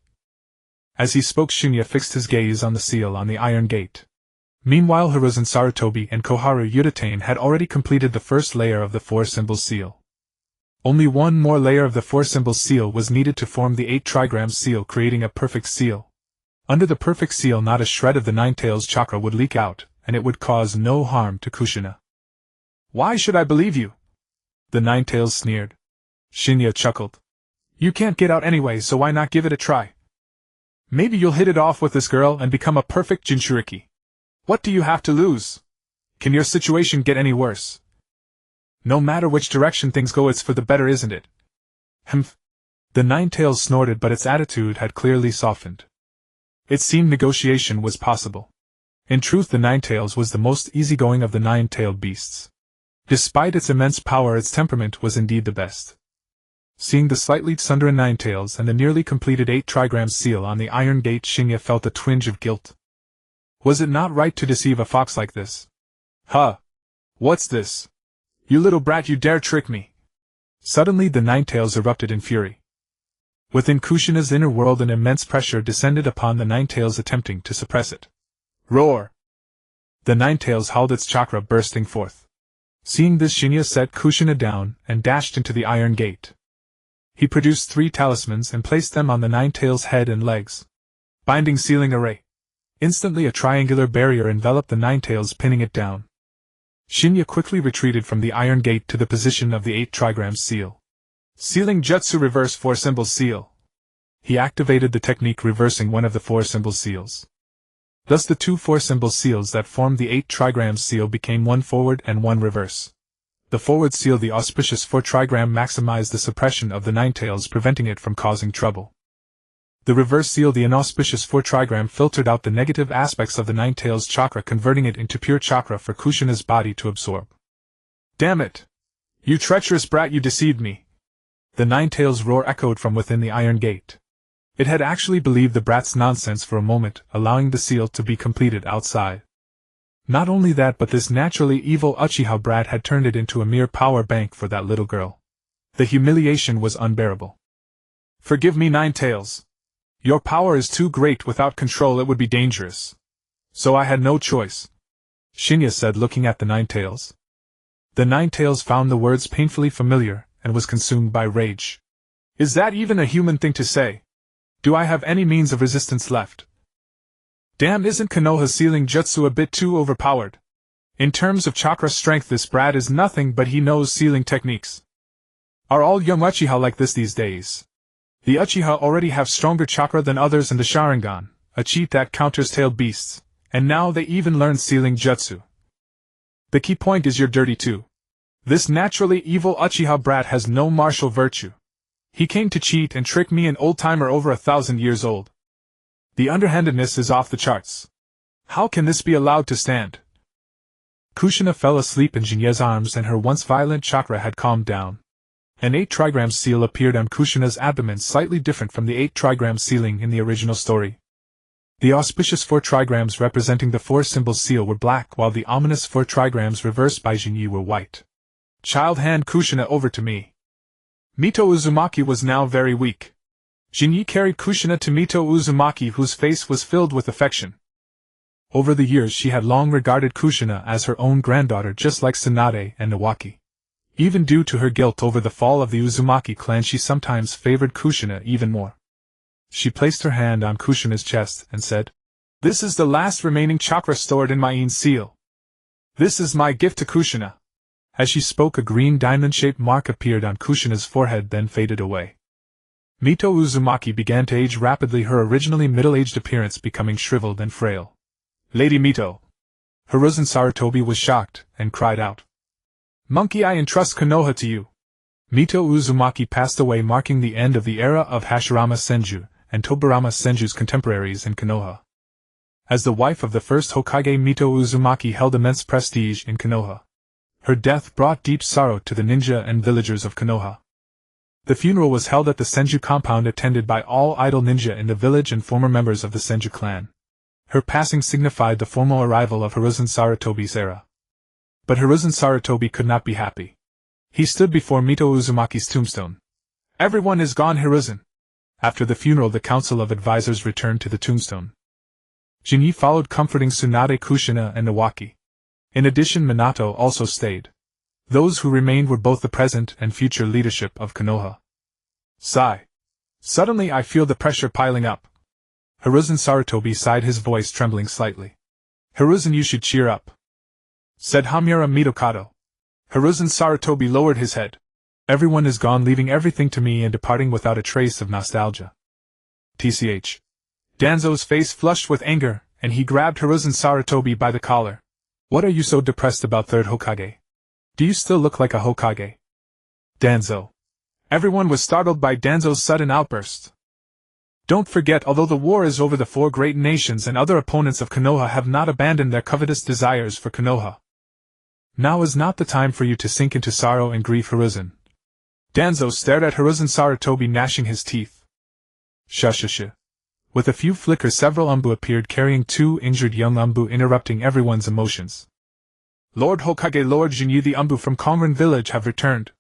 As he spoke, Shin'ya fixed his gaze on the seal on the iron gate. Meanwhile, Hiruzen, Sarutobi, and Koharu Udatane had already completed the first layer of the 4-symbol seal. Only one more layer of the 4-symbol seal was needed to form the 8-trigram seal, creating a perfect seal. Under the perfect seal, not a shred of the Ninetales' chakra would leak out, and it would cause no harm to Kushina. "Why should I believe you?" The Ninetales sneered. Shin'ya chuckled. "You can't get out anyway, so why not give it a try? Maybe you'll hit it off with this girl and become a perfect Jinchuriki. What do you have to lose? Can your situation get any worse? No matter which direction things go, it's for the better, isn't it?" Humph. The Ninetales snorted, but its attitude had clearly softened. It seemed negotiation was possible. In truth, the Ninetales was the most easygoing of the 9-tailed beasts. Despite its immense power, its temperament was indeed the best. Seeing the slightly sundered Ninetales and the nearly completed 8-trigram seal on the iron gate, Shin'ya felt a twinge of guilt. Was it not right to deceive a fox like this? "Huh! What's this? You little brat, you dare trick me!" Suddenly the Ninetales erupted in fury. Within Kushina's inner world, an immense pressure descended upon the Ninetales, attempting to suppress it. Roar! The Ninetales howled, its chakra bursting forth. Seeing this, Shin'ya set Kushina down and dashed into the iron gate. He produced 3 talismans and placed them on the Nine-Tails' head and legs. Binding sealing array. Instantly a triangular barrier enveloped the Nine-Tails, pinning it down. Shin'ya quickly retreated from the iron gate to the position of the 8 trigrams seal. Sealing Jutsu reverse 4-symbol seal. He activated the technique reversing one of the 4-symbol seals. Thus the 2 4-symbol seals that formed the 8 trigrams seal became 1 forward and 1 reverse. The forward seal, the auspicious 4 trigram, maximized the suppression of the Nine-Tails, preventing it from causing trouble. The reverse seal, the inauspicious 4 trigram, filtered out the negative aspects of the Nine-Tails chakra, converting it into pure chakra for Kushina's body to absorb. Damn it! You treacherous brat, you deceived me! The Nine-Tails' roar echoed from within the iron gate. It had actually believed the brat's nonsense for a moment, allowing the seal to be completed outside. Not only that, but this naturally evil Uchiha brat had turned it into a mere power bank for that little girl. The humiliation was unbearable. Forgive me, Nine-Tails. Your power is too great. Without control it would be dangerous. So I had no choice, Shin'ya said, looking at the Nine-Tails. The Nine-Tails found the words painfully familiar, and was consumed by rage. Is that even a human thing to say? Do I have any means of resistance left? Damn, isn't Konoha's sealing jutsu a bit too overpowered? In terms of chakra strength, this brat is nothing, but he knows sealing techniques. Are all young Uchiha like this these days? The Uchiha already have stronger chakra than others in the Sharingan, a cheat that counters tailed beasts, and now they even learn sealing jutsu. The key point is you're dirty too. This naturally evil Uchiha brat has no martial virtue. He came to cheat and trick me, an old-timer over 1,000 years old. The underhandedness is off the charts. How can this be allowed to stand? Kushina fell asleep in Jinye's arms, and her once violent chakra had calmed down. An 8 trigram seal appeared on Kushina's abdomen, slightly different from the 8 trigram sealing in the original story. The auspicious 4 trigrams representing the 4-symbol seal were black, while the ominous 4 trigrams reversed by Jinye were white. Child, hand Kushina over to me. Mito Uzumaki was now very weak. Jinye carried Kushina to Mito Uzumaki, whose face was filled with affection. Over the years she had long regarded Kushina as her own granddaughter, just like Tsunade and Nawaki. Even due to her guilt over the fall of the Uzumaki clan, she sometimes favored Kushina even more. She placed her hand on Kushina's chest and said, "This is the last remaining chakra stored in my Ein seal. This is my gift to Kushina." As she spoke, a green diamond-shaped mark appeared on Kushina's forehead, then faded away. Mito Uzumaki began to age rapidly, her originally middle-aged appearance becoming shriveled and frail. "Lady Mito!" Hiruzen Sarutobi was shocked, and cried out, "Monkey, I entrust Konoha to you." Mito Uzumaki passed away, marking the end of the era of Hashirama Senju, and Tobirama Senju's contemporaries in Konoha. As the wife of the first Hokage, Mito Uzumaki held immense prestige in Konoha. Her death brought deep sorrow to the ninja and villagers of Konoha. The funeral was held at the Senju compound, attended by all idle ninja in the village and former members of the Senju clan. Her passing signified the formal arrival of Hiruzen Sarutobi's era. But Hiruzen Sarutobi could not be happy. He stood before Mito Uzumaki's tombstone. "Everyone is gone, Hiruzen." After the funeral, the council of advisors returned to the tombstone. Jinye followed, comforting Tsunade, Kushina, and Nawaki. In addition, Minato also stayed. Those who remained were both the present and future leadership of Konoha. Sigh. Suddenly I feel the pressure piling up. Hiruzen Sarutobi sighed, his voice trembling slightly. "Hiruzen, you should cheer up," said Homura Mitokado. Hiruzen Sarutobi lowered his head. "Everyone is gone, leaving everything to me and departing without a trace of nostalgia." TCH. Danzo's face flushed with anger, and he grabbed Hiruzen Sarutobi by the collar. "What are you so depressed about, third Hokage? Do you still look like a Hokage?" Danzo. Everyone was startled by Danzo's sudden outburst. "Don't forget, although the war is over, the 4 great nations and other opponents of Konoha have not abandoned their covetous desires for Konoha. Now is not the time for you to sink into sorrow and grief, Hiruzen." Danzo stared at Hiruzen Sarutobi, gnashing his teeth. Shush. With a few flickers, several Umbu appeared, carrying 2 injured young Umbu, interrupting everyone's emotions. "Lord Hokage, Lord Jinye, the Umbu from Kongren village have returned,"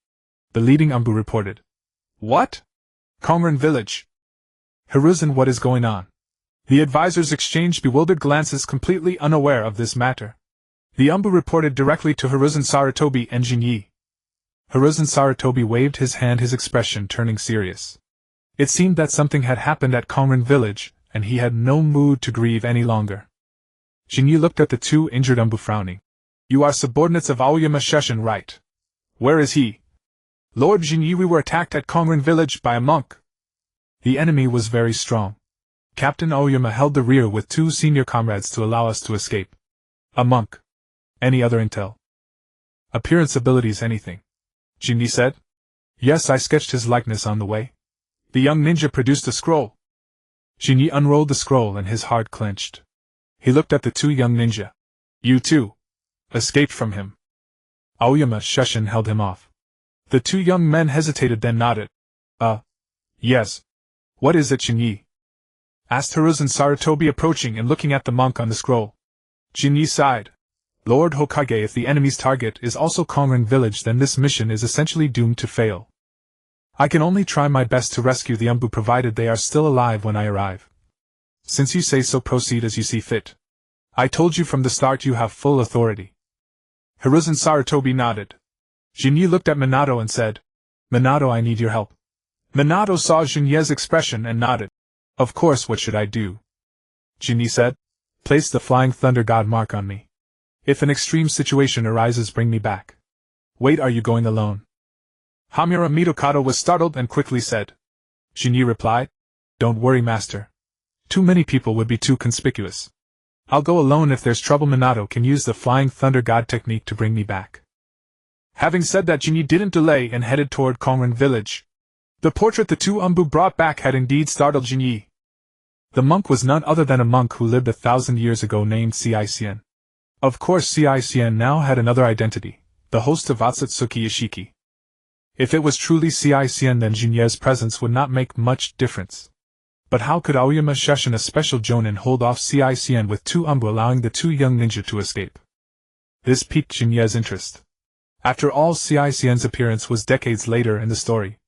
the leading Umbu reported. "What? Kongren village? Hiruzen, what is going on?" The advisors exchanged bewildered glances, completely unaware of this matter. The Umbu reported directly to Hiruzen Sarutobi and Jinyi. Hiruzen Sarutobi waved his hand, his expression turning serious. It seemed that something had happened at Konrin village, and he had no mood to grieve any longer. Jinyi looked at the two injured Umbu, frowning. You are subordinates of Aoyama Shushin, right? Where is he? Lord Jinyi, we were attacked at Konrin village by a monk. The enemy was very strong. Captain Aoyama held the rear with two senior comrades to allow us to escape. A monk. Any other intel? Appearance abilities, anything? Jinyi said. Yes, I sketched his likeness on the way. The young ninja produced a scroll. Jinyi unrolled the scroll and his heart clenched. He looked at the two young ninja. You too escaped from him. Aoyama Shushin held him off. The two young men hesitated, then nodded. Yes. What is it, Jinyi? Asked Hiruzen Sarutobi, approaching and looking at the monk on the scroll. Jinyi sighed. Lord Hokage, if the enemy's target is also Konrin village, then this mission is essentially doomed to fail. I can only try my best to rescue the Umbu provided they are still alive when I arrive. Since you say so, proceed as you see fit. I told you from the start you have full authority. Hiruzen Sarutobi nodded. Jinyi looked at Minato and said, Minato, I need your help. Minato saw Jinyi's expression and nodded. Of course, what should I do? Jinyi said. Place the Flying Thunder God mark on me. If an extreme situation arises, bring me back. Wait, are you going alone? Homura Mitokado was startled and quickly said. Jinyi replied. Don't worry, master. Too many people would be too conspicuous. I'll go alone. If there's trouble, Minato can use the Flying Thunder God technique to bring me back. Having said that, Jinyi didn't delay and headed toward Konrin village. The portrait the two Umbu brought back had indeed startled Jinyi. The monk was none other than a monk who lived 1,000 years ago named Cicien. Of course, Cicien now had another identity, the host of Otsutsuki Ishiki. If it was truly Cicien, then Jinyi's presence would not make much difference. But how could Aoyama Shushin, a special jonin, hold off Cicien with two Umbu, allowing the two young ninja to escape? This piqued Jinyi's interest. After all, Cicien's appearance was decades later in the story.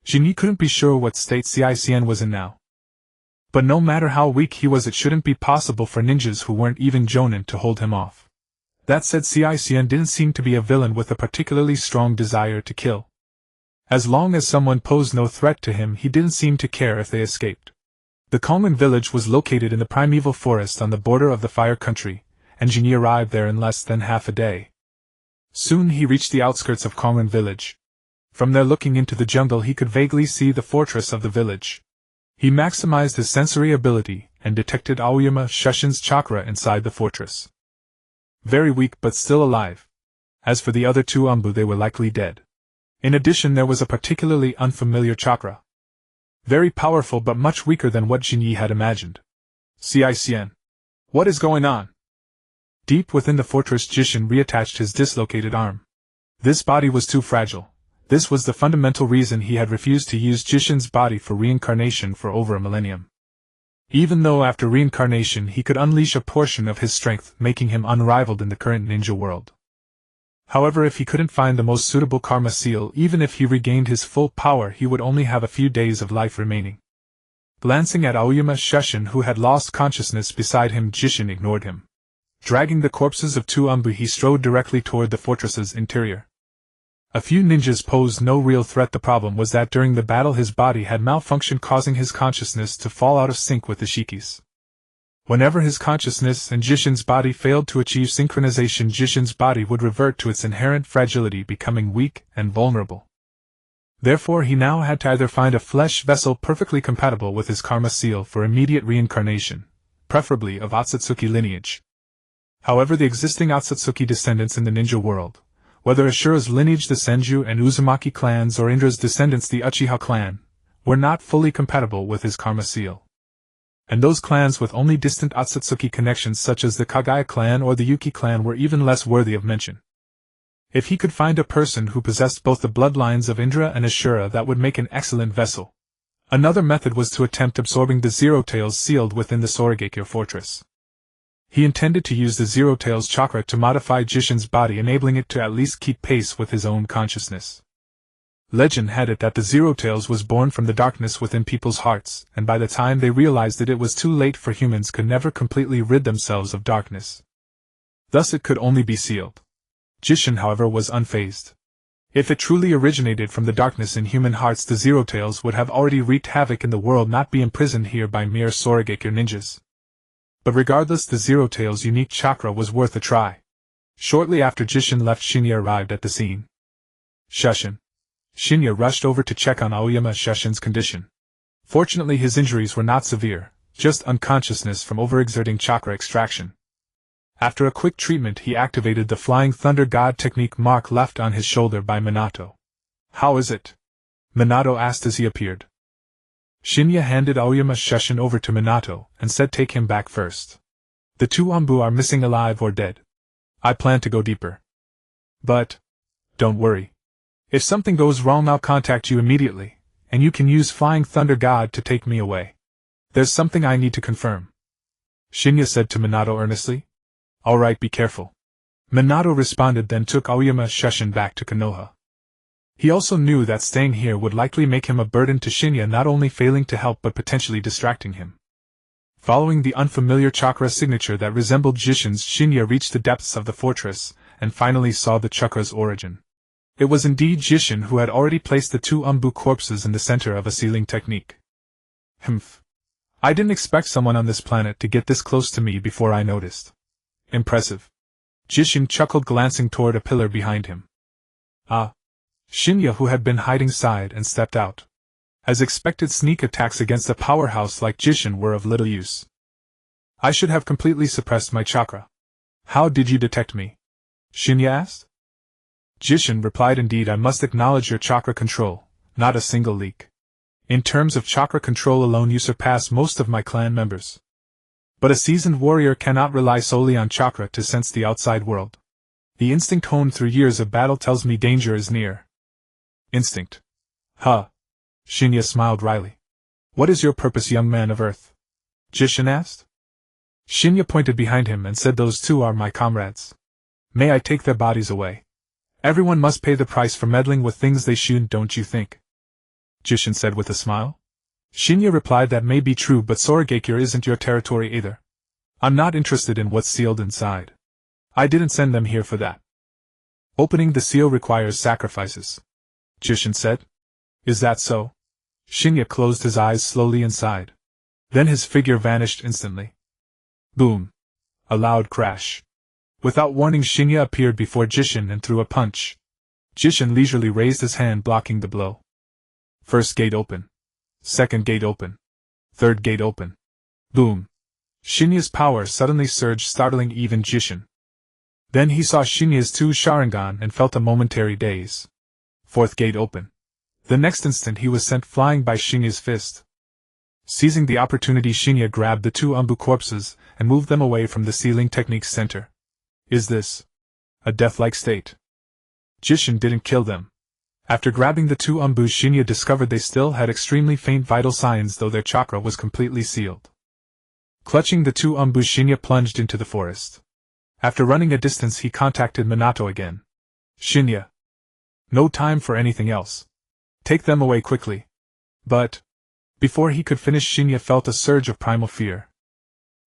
Jinyi couldn't be sure what state Cicien was in now. But no matter how weak he was, it shouldn't be possible for ninjas who weren't even jonin to hold him off. That said, Cicien didn't seem to be a villain with a particularly strong desire to kill. As long as someone posed no threat to him, he didn't seem to care if they escaped. The Konrin village was located in the primeval forest on the border of the Fire Country, and Jinyi arrived there in less than half a day. Soon he reached the outskirts of Konrin village. From there, looking into the jungle, he could vaguely see the fortress of the village. He maximized his sensory ability and detected Aoyama Shushin's chakra inside the fortress. Very weak but still alive. As for the other two Umbu, they were likely dead. In addition, there was a particularly unfamiliar chakra. Very powerful but much weaker than what Jinyi had imagined. Cicien. What is going on? Deep within the fortress, Jishin reattached his dislocated arm. This body was too fragile. This was the fundamental reason he had refused to use Jishin's body for reincarnation for over a millennium. Even though after reincarnation he could unleash a portion of his strength, making him unrivaled in the current ninja world. However, if he couldn't find the most suitable karma seal, even if he regained his full power, he would only have a few days of life remaining. Glancing at Aoyama Shushin, who had lost consciousness beside him, Jishin ignored him. Dragging the corpses of two Umbu, he strode directly toward the fortress's interior. A few ninjas posed no real threat. The problem was that during the battle his body had malfunctioned, causing his consciousness to fall out of sync with Ishiki's. Whenever his consciousness and Jishin's body failed to achieve synchronization, Jishin's body would revert to its inherent fragility, becoming weak and vulnerable. Therefore, he now had to either find a flesh vessel perfectly compatible with his karma seal for immediate reincarnation, preferably of Otsutsuki lineage. However, the existing Otsutsuki descendants in the ninja world, whether Ashura's lineage, the Senju and Uzumaki clans, or Indra's descendants, the Uchiha clan, were not fully compatible with his karma seal. And those clans with only distant Otsutsuki connections, such as the Kagaya clan or the Yuki clan, were even less worthy of mention. If he could find a person who possessed both the bloodlines of Indra and Ashura, that would make an excellent vessel. Another method was to attempt absorbing the Zero Tails sealed within the Sorigekyo fortress. He intended to use the Zero Tails chakra to modify Jishin's body, enabling it to at least keep pace with his own consciousness. Legend had it that the Zero Tails was born from the darkness within people's hearts, and by the time they realized it was too late, for humans could never completely rid themselves of darkness. Thus it could only be sealed. Jishin, however, was unfazed. If it truly originated from the darkness in human hearts, the Zero Tails would have already wreaked havoc in the world, not be imprisoned here by mere Sorogekure ninjas. But regardless, the Zero Tails' unique chakra was worth a try. Shortly after Jishin left, Shin'ya arrived at the scene. Shushin. Shin'ya rushed over to check on Aoyama Shushin's condition. Fortunately, his injuries were not severe, just unconsciousness from overexerting chakra extraction. After a quick treatment, he activated the Flying Thunder God technique mark left on his shoulder by Minato. "How is it?" Minato asked as he appeared. Shin'ya handed Aoyama Shushin over to Minato and said, "Take him back first. The two Anbu are missing, alive or dead. I plan to go deeper. But don't worry. If something goes wrong, I'll contact you immediately, and you can use Flying Thunder God to take me away. There's something I need to confirm," Shin'ya said to Minato earnestly. "All right, be careful," Minato responded, then took Aoyama Shushin back to Konoha. He also knew that staying here would likely make him a burden to Shin'ya, not only failing to help but potentially distracting him. Following the unfamiliar chakra signature that resembled Jishin's, Shin'ya reached the depths of the fortress, and finally saw the chakra's origin. It was indeed Jishin who had already placed the two Anbu corpses in the center of a sealing technique. "Humph. I didn't expect someone on this planet to get this close to me before I noticed. Impressive." Jishin chuckled, glancing toward a pillar behind him. "Ah." Shin'ya, who had been hiding, sighed and stepped out. As expected, sneak attacks against a powerhouse like Jishin were of little use. "I should have completely suppressed my chakra. How did you detect me?" Shin'ya asked. Jishin replied, "Indeed, I must acknowledge your chakra control, not a single leak. In terms of chakra control alone, you surpass most of my clan members. But a seasoned warrior cannot rely solely on chakra to sense the outside world. The instinct honed through years of battle tells me danger is near." "Instinct? Huh." Shin'ya smiled wryly. "What is your purpose, young man of Earth?" Jishin asked. Shin'ya pointed behind him and said, "Those two are my comrades. May I take their bodies away? Everyone must pay the price for meddling with things they shouldn't, don't you think?" Jishin said with a smile. Shin'ya replied, "That may be true, but Sorogekure isn't your territory either. I'm not interested in what's sealed inside. I didn't send them here for that." "Opening the seal requires sacrifices," Jishin said. "Is that so?" Shin'ya closed his eyes slowly and sighed. Then his figure vanished instantly. Boom! A loud crash. Without warning, Shin'ya appeared before Jishin and threw a punch. Jishin leisurely raised his hand, blocking the blow. First gate open. Second gate open. Third gate open. Boom! Shin'ya's power suddenly surged, startling even Jishin. Then he saw Shin'ya's two Sharingan and felt a momentary daze. Fourth gate open. The next instant he was sent flying by Shin'ya's fist. Seizing the opportunity, Shin'ya grabbed the two Anbu corpses and moved them away from the sealing technique's center. Is this a death-like state? Jishin didn't kill them. After grabbing the two Anbu, Shin'ya discovered they still had extremely faint vital signs, though their chakra was completely sealed. Clutching the two Anbu, Shin'ya plunged into the forest. After running a distance, he contacted Minato again. "Shin'ya. No time for anything else. Take them away quickly." But before he could finish, Shin'ya felt a surge of primal fear.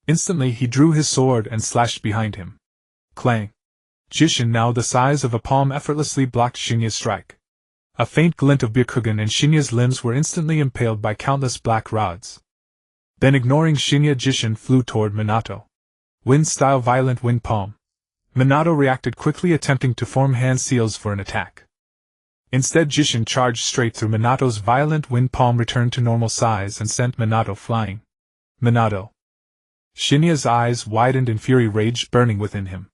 Instantly he drew his sword and slashed behind him. Clang! Jishin, now the size of a palm, effortlessly blocked Shin'ya's strike. A faint glint of Byakugan and Shin'ya's limbs were instantly impaled by countless black rods. Then, ignoring Shin'ya, Jishin flew toward Minato. Wind-style violent wind palm. Minato reacted quickly, attempting to form hand seals for an attack. Instead, Jishin charged straight through Minato's violent wind palm, returned to normal size, and sent Minato flying. Minato! Shin'ya's eyes widened in fury, rage burning within him.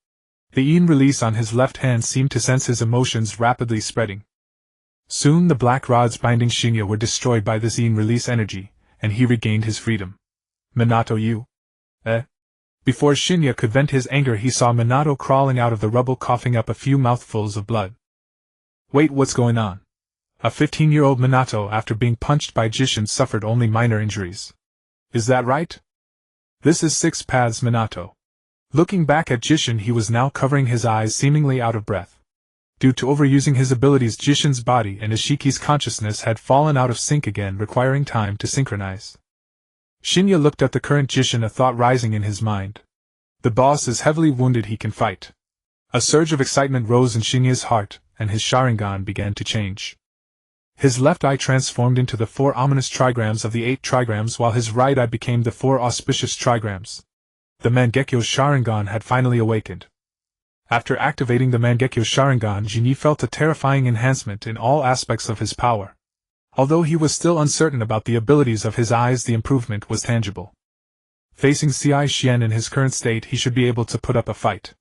The Yin release on his left hand seemed to sense his emotions rapidly spreading. Soon the black rods binding Shin'ya were destroyed by this Yin release energy, and he regained his freedom. "Minato, you? Before Shin'ya could vent his anger, he saw Minato crawling out of the rubble, coughing up a few mouthfuls of blood. Wait, what's going on? A 15-year-old Minato, after being punched by Jishin, suffered only minor injuries. Is that right? This is 6 paths Minato. Looking back at Jishin, he was now covering his eyes, seemingly out of breath. Due to overusing his abilities, Jishin's body and Ishiki's consciousness had fallen out of sync again, requiring time to synchronize. Shin'ya looked at the current Jishin, a thought rising in his mind. The boss is heavily wounded, he can fight. A surge of excitement rose in Shin'ya's heart, and his Sharingan began to change. His left eye transformed into the 4 ominous trigrams of the 8 trigrams, while his right eye became the 4 auspicious trigrams. The Mangekyo Sharingan had finally awakened. After activating the Mangekyo Sharingan, Jinyi felt a terrifying enhancement in all aspects of his power. Although he was still uncertain about the abilities of his eyes, the improvement was tangible. Facing Cai Xian in his current state, he should be able to put up a fight.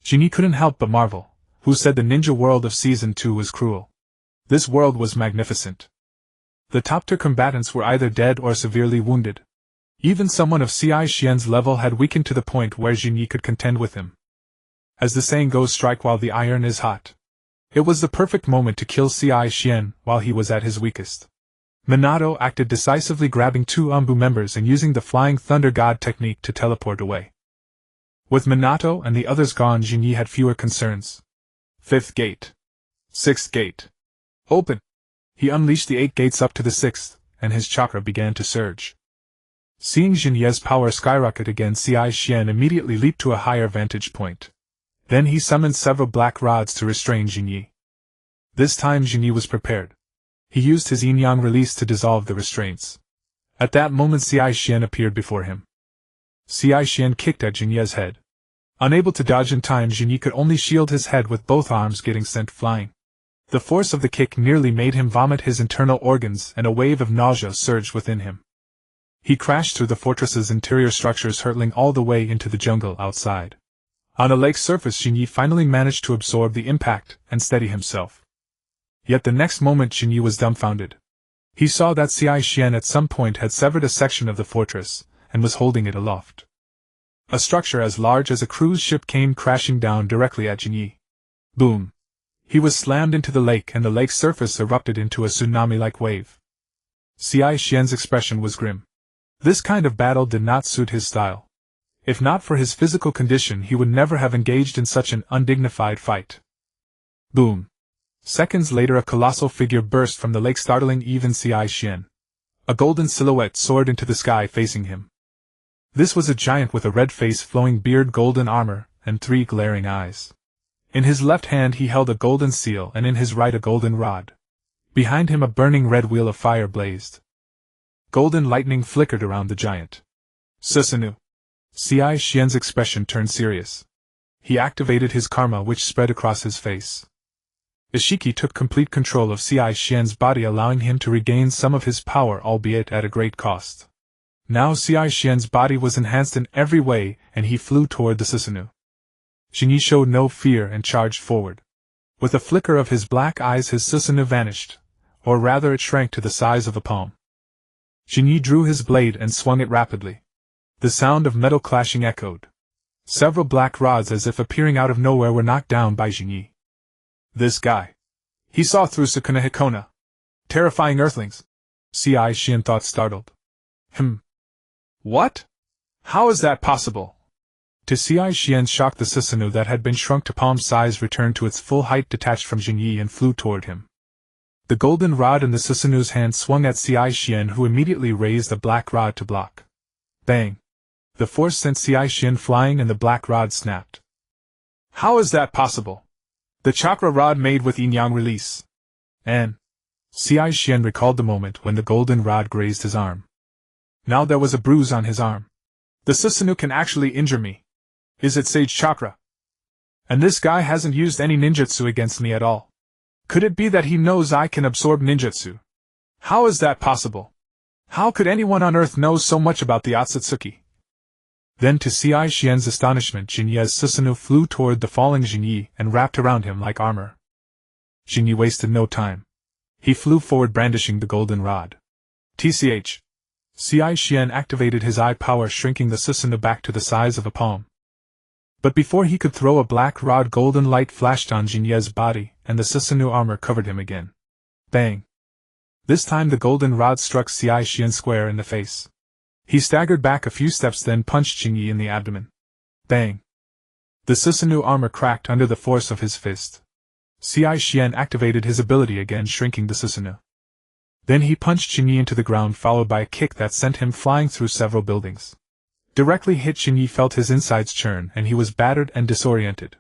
Jinyi couldn't help but marvel. Who said the ninja world of Season 2 was cruel? This world was magnificent. The top-tier combatants were either dead or severely wounded. Even someone of Cai Xian's level had weakened to the point where Jinyi could contend with him. As the saying goes, strike while the iron is hot. It was the perfect moment to kill Cai Xian while he was at his weakest. Minato acted decisively, grabbing 2 Anbu members and using the Flying Thunder God technique to teleport away. With Minato and the others gone, Jinyi had fewer concerns. 5th gate. 6th gate. Open! He unleashed the 8 gates up to the 6th, and his chakra began to surge. Seeing Jinyi's power skyrocket again, Cai Xian immediately leaped to a higher vantage point. Then he summoned several black rods to restrain Jinyi. This time Jinyi was prepared. He used his yin-yang release to dissolve the restraints. At that moment Cai Xian appeared before him. Cai Xian kicked at Jinyi's head. Unable to dodge in time, Jinyi could only shield his head with both arms, getting sent flying. The force of the kick nearly made him vomit his internal organs, and a wave of nausea surged within him. He crashed through the fortress's interior structures, hurtling all the way into the jungle outside. On a lake surface, Jinyi finally managed to absorb the impact and steady himself. Yet the next moment Jinyi was dumbfounded. He saw that Cai Xian at some point had severed a section of the fortress, and was holding it aloft. A structure as large as a cruise ship came crashing down directly at Jinyi. Boom! He was slammed into the lake, and the lake's surface erupted into a tsunami-like wave. Cai Xian's expression was grim. This kind of battle did not suit his style. If not for his physical condition, he would never have engaged in such an undignified fight. Boom! Seconds later, a colossal figure burst from the lake, startling even Cai Xian. A golden silhouette soared into the sky facing him. This was a giant with a red face, flowing beard, golden armor, and 3 glaring eyes. In his left hand he held a golden seal, and in his right a golden rod. Behind him a burning red wheel of fire blazed. Golden lightning flickered around the giant. Susanoo! Cai Xian's expression turned serious. He activated his karma, which spread across his face. Ishiki took complete control of Cai Xian's body, allowing him to regain some of his power, albeit at a great cost. Now Cai Xian's body was enhanced in every way, and he flew toward the Susanoo. Jinyi showed no fear and charged forward. With a flicker of his black eyes, his Susanoo vanished, or rather it shrank to the size of a palm. Jinyi drew his blade and swung it rapidly. The sound of metal clashing echoed. Several black rods, as if appearing out of nowhere, were knocked down by Jinyi. This guy. He saw through Sukuna Hikona. Terrifying earthlings. Cai Xian thought, startled. What? How is that possible? To Cai Xian's shock, the Susanoo that had been shrunk to palm size returned to its full height, detached from Jinyi, and flew toward him. The golden rod in the Susanoo's hand swung at Cai Xian, who immediately raised a black rod to block. Bang! The force sent Cai Xian flying, and the black rod snapped. How is that possible? The chakra rod made with yin-yang release. And Cai Xian recalled the moment when the golden rod grazed his arm. Now there was a bruise on his arm. The Susanoo can actually injure me. Is it Sage Chakra? And this guy hasn't used any ninjutsu against me at all. Could it be that he knows I can absorb ninjutsu? How is that possible? How could anyone on Earth know so much about the Otsutsuki? Then, to Cai Xian's astonishment, Jinyi's Susanoo flew toward the falling Jinyi and wrapped around him like armor. Jinyi wasted no time. He flew forward, brandishing the golden rod. TCH. Cai Xian activated his eye power, shrinking the Susanoo back to the size of a palm. But before he could throw a black rod, golden light flashed on Jinyi's body, and the Susanoo armor covered him again. Bang! This time the golden rod struck Cai Xian square in the face. He staggered back a few steps, then punched Jinyi in the abdomen. Bang! The Susanoo armor cracked under the force of his fist. Cai Xian activated his ability again, shrinking the Susanoo. Then he punched Jinyi into the ground, followed by a kick that sent him flying through several buildings. Directly hit Shin'ya felt his insides churn and he was battered and disoriented.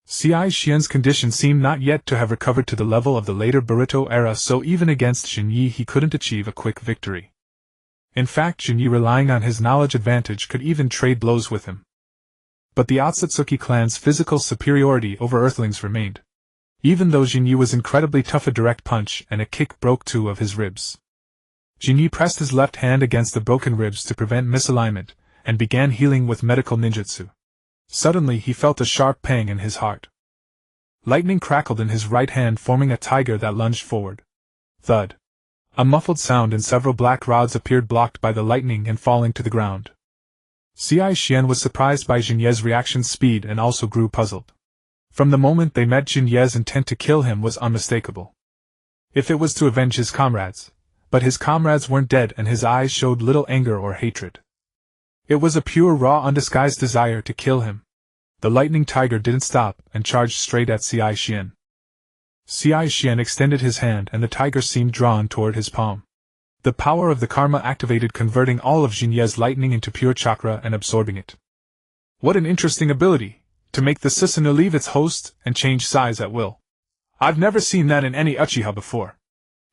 Cai Xian's condition seemed not yet to have recovered to the level of the later Boruto era, so even against Shin'ya he couldn't achieve a quick victory. In fact, Shin'ya, relying on his knowledge advantage, could even trade blows with him. But the Otsutsuki clan's physical superiority over Earthlings remained. Even though Shin'ya was incredibly tough, a direct punch and a kick broke 2 of his ribs. Shin'ya pressed his left hand against the broken ribs to prevent misalignment, and began healing with medical ninjutsu. Suddenly he felt a sharp pang in his heart. Lightning crackled in his right hand, forming a tiger that lunged forward. Thud. A muffled sound and several black rods appeared, blocked by the lightning and falling to the ground. Cai Xian was surprised by Jinye's reaction speed and also grew puzzled. From the moment they met, Jinye's intent to kill him was unmistakable. If it was to avenge his comrades, but his comrades weren't dead and his eyes showed little anger or hatred. It was a pure, raw, undisguised desire to kill him. The lightning tiger didn't stop and charged straight at Cai Xian. Cai Xian extended his hand and the tiger seemed drawn toward his palm. The power of the karma activated, converting all of Jinye's lightning into pure chakra and absorbing it. What an interesting ability, to make the Susanoo leave its host and change size at will. I've never seen that in any Uchiha before.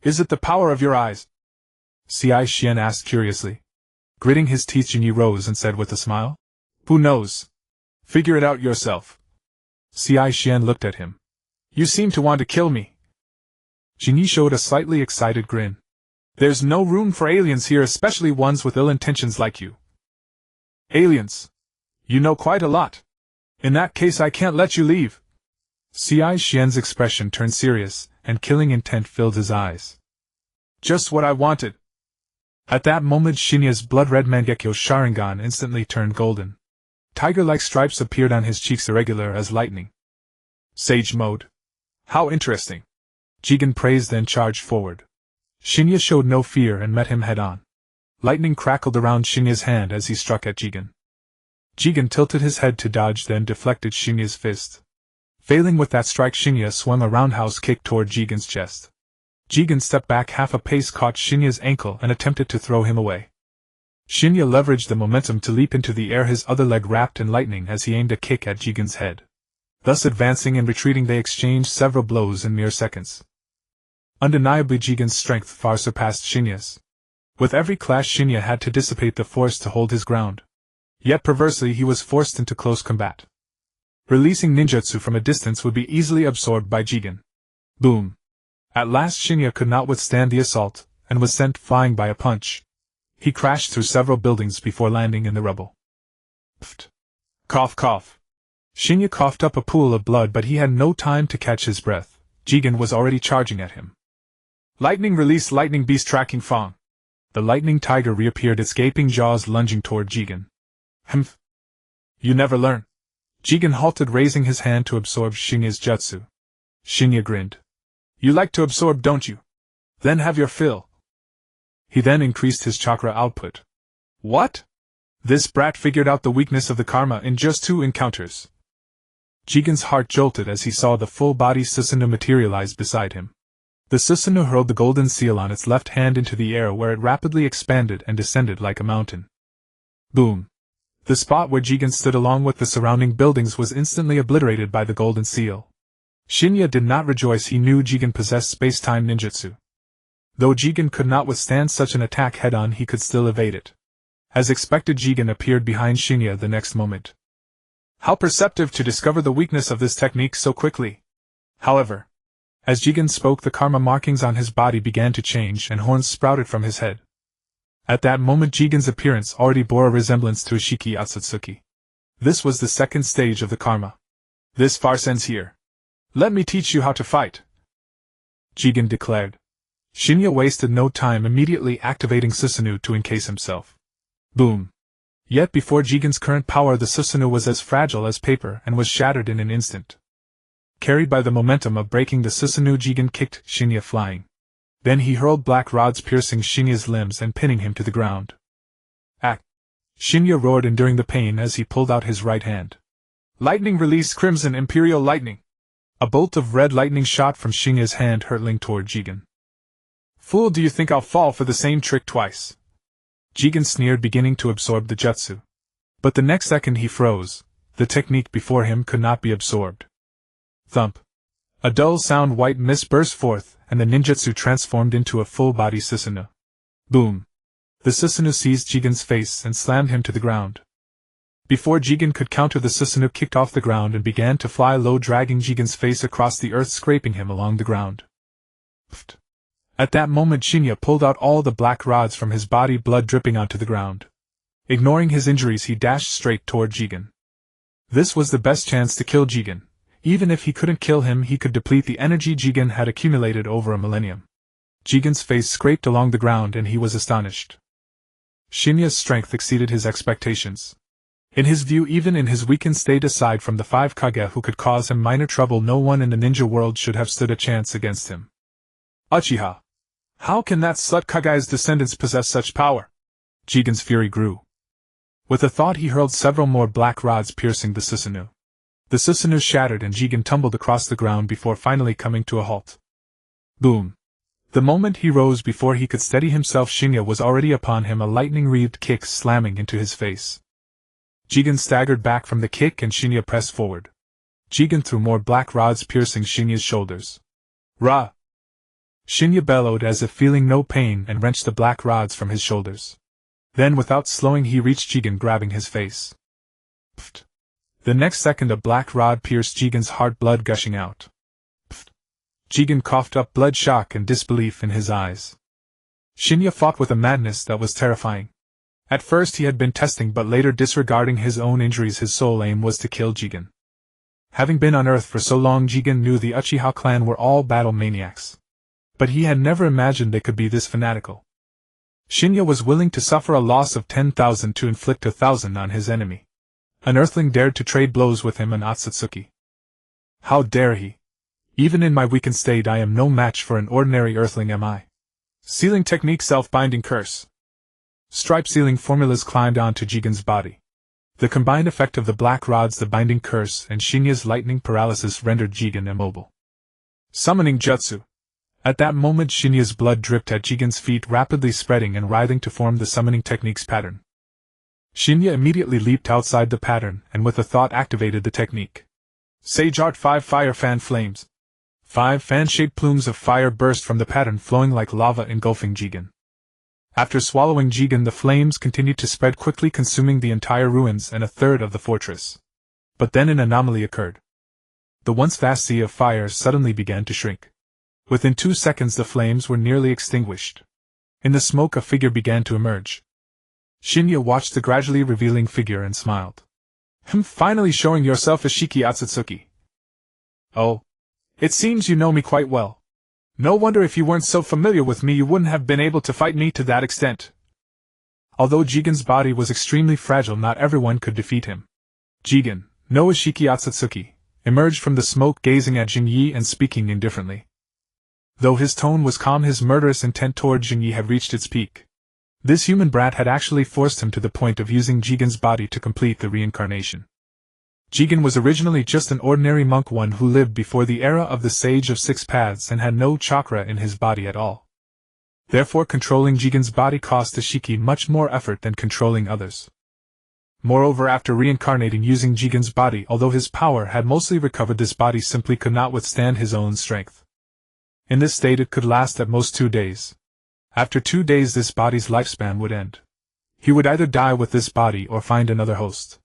Is it the power of your eyes? Cai Xian asked curiously. Gritting his teeth, Jinye rose and said with a smile, "Who knows? Figure it out yourself." Cai Xian looked at him. "You seem to want to kill me." Jinye showed a slightly excited grin. "There's no room for aliens here, especially ones with ill intentions like you." "Aliens? You know quite a lot. In that case I can't let you leave." Cai Xian's expression turned serious, and killing intent filled his eyes. "Just what I wanted." At that moment Shinya's blood-red Mangekyo Sharingan instantly turned golden. Tiger-like stripes appeared on his cheeks, irregular as lightning. "Sage mode. How interesting." Jigen praised, then charged forward. Shin'ya showed no fear and met him head-on. Lightning crackled around Shinya's hand as he struck at Jigen. Jigen tilted his head to dodge, then deflected Shinya's fist. Failing with that strike, Shin'ya swung a roundhouse kick toward Jigen's chest. Jigen stepped back half a pace, caught Shinya's ankle and attempted to throw him away. Shin'ya leveraged the momentum to leap into the air, his other leg wrapped in lightning as he aimed a kick at Jigen's head. Thus advancing and retreating, they exchanged several blows in mere seconds. Undeniably, Jigen's strength far surpassed Shinya's. With every clash, Shin'ya had to dissipate the force to hold his ground. Yet perversely, he was forced into close combat. Releasing ninjutsu from a distance would be easily absorbed by Jigen. Boom! At last Shin'ya could not withstand the assault, and was sent flying by a punch. He crashed through several buildings before landing in the rubble. Pfft! Cough, cough! Shin'ya coughed up a pool of blood, but he had no time to catch his breath. Jigen was already charging at him. Lightning release, lightning beast tracking Fong. The lightning tiger reappeared, its gaping jaws lunging toward Jigen. Humph! You never learn. Jigen halted, raising his hand to absorb Shinya's jutsu. Shin'ya grinned. You like to absorb, don't you? Then have your fill. He then increased his chakra output. What? This brat figured out the weakness of the karma in just 2 encounters. Jigen's heart jolted as he saw the full-body Susanoo materialize beside him. The Susanoo hurled the golden seal on its left hand into the air, where it rapidly expanded and descended like a mountain. Boom! The spot where Jigen stood along with the surrounding buildings was instantly obliterated by the golden seal. Shin'ya did not rejoice. He knew Jigen possessed space-time ninjutsu. Though Jigen could not withstand such an attack head-on, he could still evade it. As expected, Jigen appeared behind Shin'ya the next moment. How perceptive to discover the weakness of this technique so quickly. However, as Jigen spoke, the karma markings on his body began to change and horns sprouted from his head. At that moment, Jigen's appearance already bore a resemblance to Ishiki Otsutsuki. This was the second stage of the karma. This farce ends here. Let me teach you how to fight, Jigen declared. Shin'ya wasted no time, immediately activating Susanoo to encase himself. Boom! Yet before Jigen's current power, the Susanoo was as fragile as paper and was shattered in an instant. Carried by the momentum of breaking the Susanoo, Jigen kicked Shin'ya flying. Then he hurled black rods, piercing Shin'ya's limbs and pinning him to the ground. Act! Shin'ya roared, enduring the pain as he pulled out his right hand. Lightning release, Crimson Imperial Lightning! A bolt of red lightning shot from Shin'ya's hand, hurtling toward Jigen. Fool, do you think I'll fall for the same trick twice? Jigen sneered, beginning to absorb the jutsu. But the next second he froze. The technique before him could not be absorbed. Thump. A dull sound white mist burst forth, and the ninjutsu transformed into a full-body Susanoo. Boom. The Susanoo seized Jigen's face and slammed him to the ground. Before Jigen could counter, the Susanoo kicked off the ground and began to fly low, dragging Jigen's face across the earth, scraping him along the ground. Pfft. At that moment Shin'ya pulled out all the black rods from his body, blood dripping onto the ground. Ignoring his injuries, he dashed straight toward Jigen. This was the best chance to kill Jigen. Even if he couldn't kill him, he could deplete the energy Jigen had accumulated over a millennium. Jigen's face scraped along the ground and he was astonished. Shin'ya's strength exceeded his expectations. In his view, even in his weakened state, aside from the 5 Kage who could cause him minor trouble, no one in the ninja world should have stood a chance against him. Uchiha! How can that slut Kage's descendants possess such power? Jigen's fury grew. With a thought, he hurled several more black rods, piercing the Susanoo. The Susanoo shattered and Jigen tumbled across the ground before finally coming to a halt. Boom! The moment he rose, before he could steady himself, Shin'ya was already upon him, a lightning-wreathed kick slamming into his face. Jigen staggered back from the kick and Shin'ya pressed forward. Jigen threw more black rods, piercing Shin'ya's shoulders. Ra! Shin'ya bellowed as if feeling no pain and wrenched the black rods from his shoulders. Then, without slowing, he reached Jigen, grabbing his face. Pfft. The next second a black rod pierced Jigen's heart, blood gushing out. Pfft. Jigen coughed up blood, shock and disbelief in his eyes. Shin'ya fought with a madness that was terrifying. At first he had been testing, but later, disregarding his own injuries, his sole aim was to kill Jigen. Having been on Earth for so long, Jigen knew the Uchiha clan were all battle maniacs. But he had never imagined they could be this fanatical. Shin'ya was willing to suffer a loss of 10,000 to inflict 1,000 on his enemy. An earthling dared to trade blows with him, an Otsutsuki. How dare he? Even in my weakened state, I am no match for an ordinary earthling, am I? Sealing technique, self-binding curse. Stripe sealing formulas climbed onto Jigen's body. The combined effect of the black rods, the binding curse, and Shin'ya's lightning paralysis rendered Jigen immobile. Summoning jutsu. At that moment Shin'ya's blood dripped at Jigen's feet, rapidly spreading and writhing to form the summoning technique's pattern. Shin'ya immediately leaped outside the pattern and with a thought activated the technique. Sage Art 5 Fire Fan Flames. 5 fan-shaped plumes of fire burst from the pattern, flowing like lava, engulfing Jigen. After swallowing Jigen, the flames continued to spread quickly, consuming the entire ruins and a third of the fortress. But then an anomaly occurred. The once vast sea of fire suddenly began to shrink. Within 2 seconds the flames were nearly extinguished. In the smoke a figure began to emerge. Shin'ya watched the gradually revealing figure and smiled. Finally showing yourself, Ishiki Otsutsuki. Oh. It seems you know me quite well. No wonder if you weren't so familiar with me you wouldn't have been able to fight me to that extent. Although Jigen's body was extremely fragile, not everyone could defeat him. Jigen, no Ishiki Otsutsuki, emerged from the smoke, gazing at Jinyi and speaking indifferently. Though his tone was calm, his murderous intent toward Jinyi had reached its peak. This human brat had actually forced him to the point of using Jigen's body to complete the reincarnation. Jigen was originally just an ordinary monk, one who lived before the era of the Sage of Six Paths and had no chakra in his body at all. Therefore, controlling Jigen's body cost Ishiki much more effort than controlling others. Moreover, after reincarnating using Jigen's body, although his power had mostly recovered, this body simply could not withstand his own strength. In this state it could last at most 2 days. After 2 days this body's lifespan would end. He would either die with this body or find another host.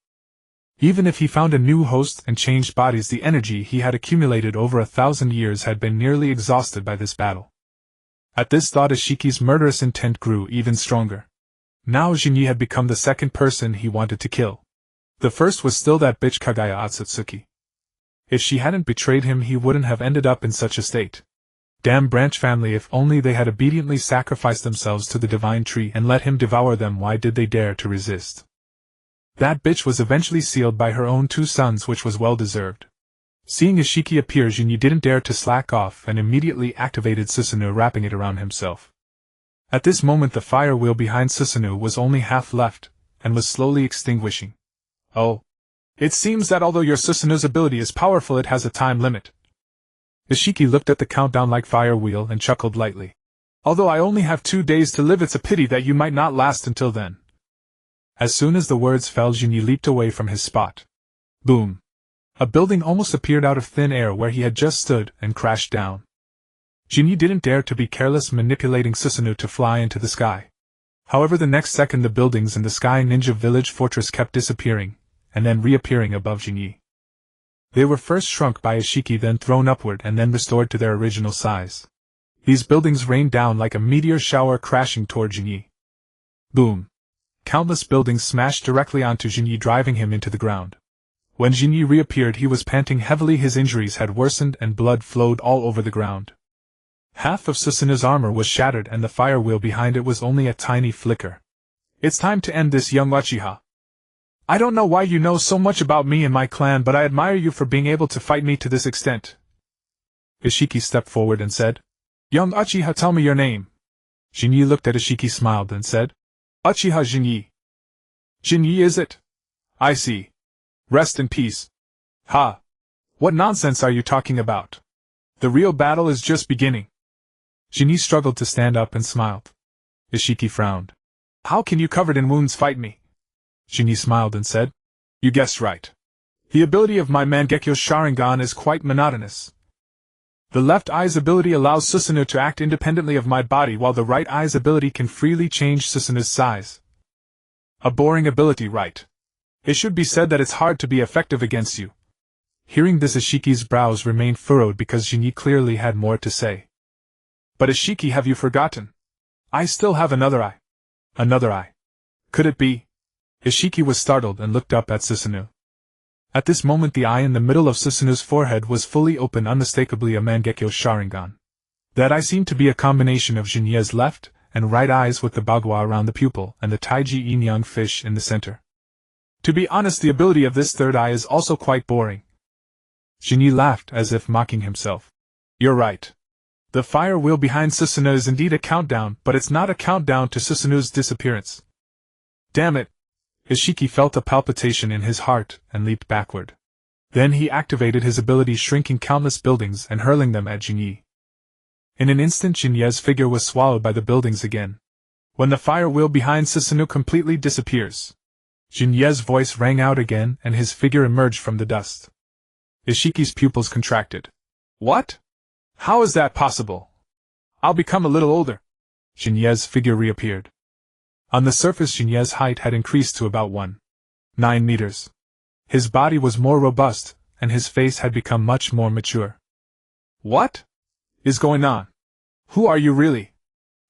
Even if he found a new host and changed bodies, the energy he had accumulated over 1,000 years had been nearly exhausted by this battle. At this thought Ishiki's murderous intent grew even stronger. Now Jinyi had become the second person he wanted to kill. The first was still that bitch Kaguya Otsutsuki. If she hadn't betrayed him he wouldn't have ended up in such a state. Damn branch family, if only they had obediently sacrificed themselves to the divine tree and let him devour them, why did they dare to resist? That bitch was eventually sealed by her own 2 sons, which was well deserved. Seeing Ishiki appear, Jinyi didn't dare to slack off and immediately activated Susanoo, wrapping it around himself. At this moment the fire wheel behind Susanoo was only half left, and was slowly extinguishing. Oh. It seems that although your Susanoo's ability is powerful, it has a time limit. Ishiki looked at the countdown-like fire wheel and chuckled lightly. Although I only have 2 days to live, it's a pity that you might not last until then. As soon as the words fell, Jinyi leaped away from his spot. Boom! A building almost appeared out of thin air where he had just stood and crashed down. Jinyi didn't dare to be careless, manipulating Susanoo to fly into the sky. However, the next second the buildings in the Sky Ninja Village fortress kept disappearing, and then reappearing above Jinyi. They were first shrunk by Ishiki, then thrown upward, and then restored to their original size. These buildings rained down like a meteor shower, crashing toward Jinyi. Boom! Countless buildings smashed directly onto Jinyi, driving him into the ground. When Jinyi reappeared, he was panting heavily. His injuries had worsened and blood flowed all over the ground. Half of Susanoo's armor was shattered and the fire wheel behind it was only a tiny flicker. It's time to end this, young Uchiha. I don't know why you know so much about me and my clan, but I admire you for being able to fight me to this extent. Ishiki stepped forward and said, Young Uchiha, tell me your name. Jinyi looked at Ishiki, smiled, and said, Uchiha Jinyi. Jinyi, is it? I see. Rest in peace. Ha! What nonsense are you talking about? The real battle is just beginning. Jinyi struggled to stand up and smiled. Ishiki frowned. How can you, covered in wounds, fight me? Jinyi smiled and said, You guessed right. The ability of my Mangekyo's Sharingan is quite monotonous. The left eye's ability allows Susanoo to act independently of my body, while the right eye's ability can freely change Susanoo's size. A boring ability, right? It should be said that it's hard to be effective against you. Hearing this, Ishiki's brows remained furrowed because Jinyi clearly had more to say. But Ishiki, have you forgotten? I still have another eye. Another eye. Could it be? Ishiki was startled and looked up at Susanoo. At this moment the eye in the middle of Susanoo's forehead was fully open, unmistakably a Mangekyo Sharingan. That eye seemed to be a combination of Jinyi's left and right eyes, with the bagua around the pupil and the Taiji yin-yang fish in the center. To be honest, the ability of this third eye is also quite boring. Jinyi laughed as if mocking himself. You're right. The fire wheel behind Susanoo is indeed a countdown, but it's not a countdown to Susanoo's disappearance. Damn it! Ishiki felt a palpitation in his heart and leaped backward. Then he activated his ability, shrinking countless buildings and hurling them at Jinyi. In an instant, Jinyi's figure was swallowed by the buildings again. When the fire wheel behind Susanoo completely disappears, Jinyi's voice rang out again and his figure emerged from the dust. Ishiki's pupils contracted. What? How is that possible? I'll become a little older. Jinyi's figure reappeared. On the surface, Jinyi's height had increased to about 1.9 meters. His body was more robust, and his face had become much more mature. What is going on? Who are you really?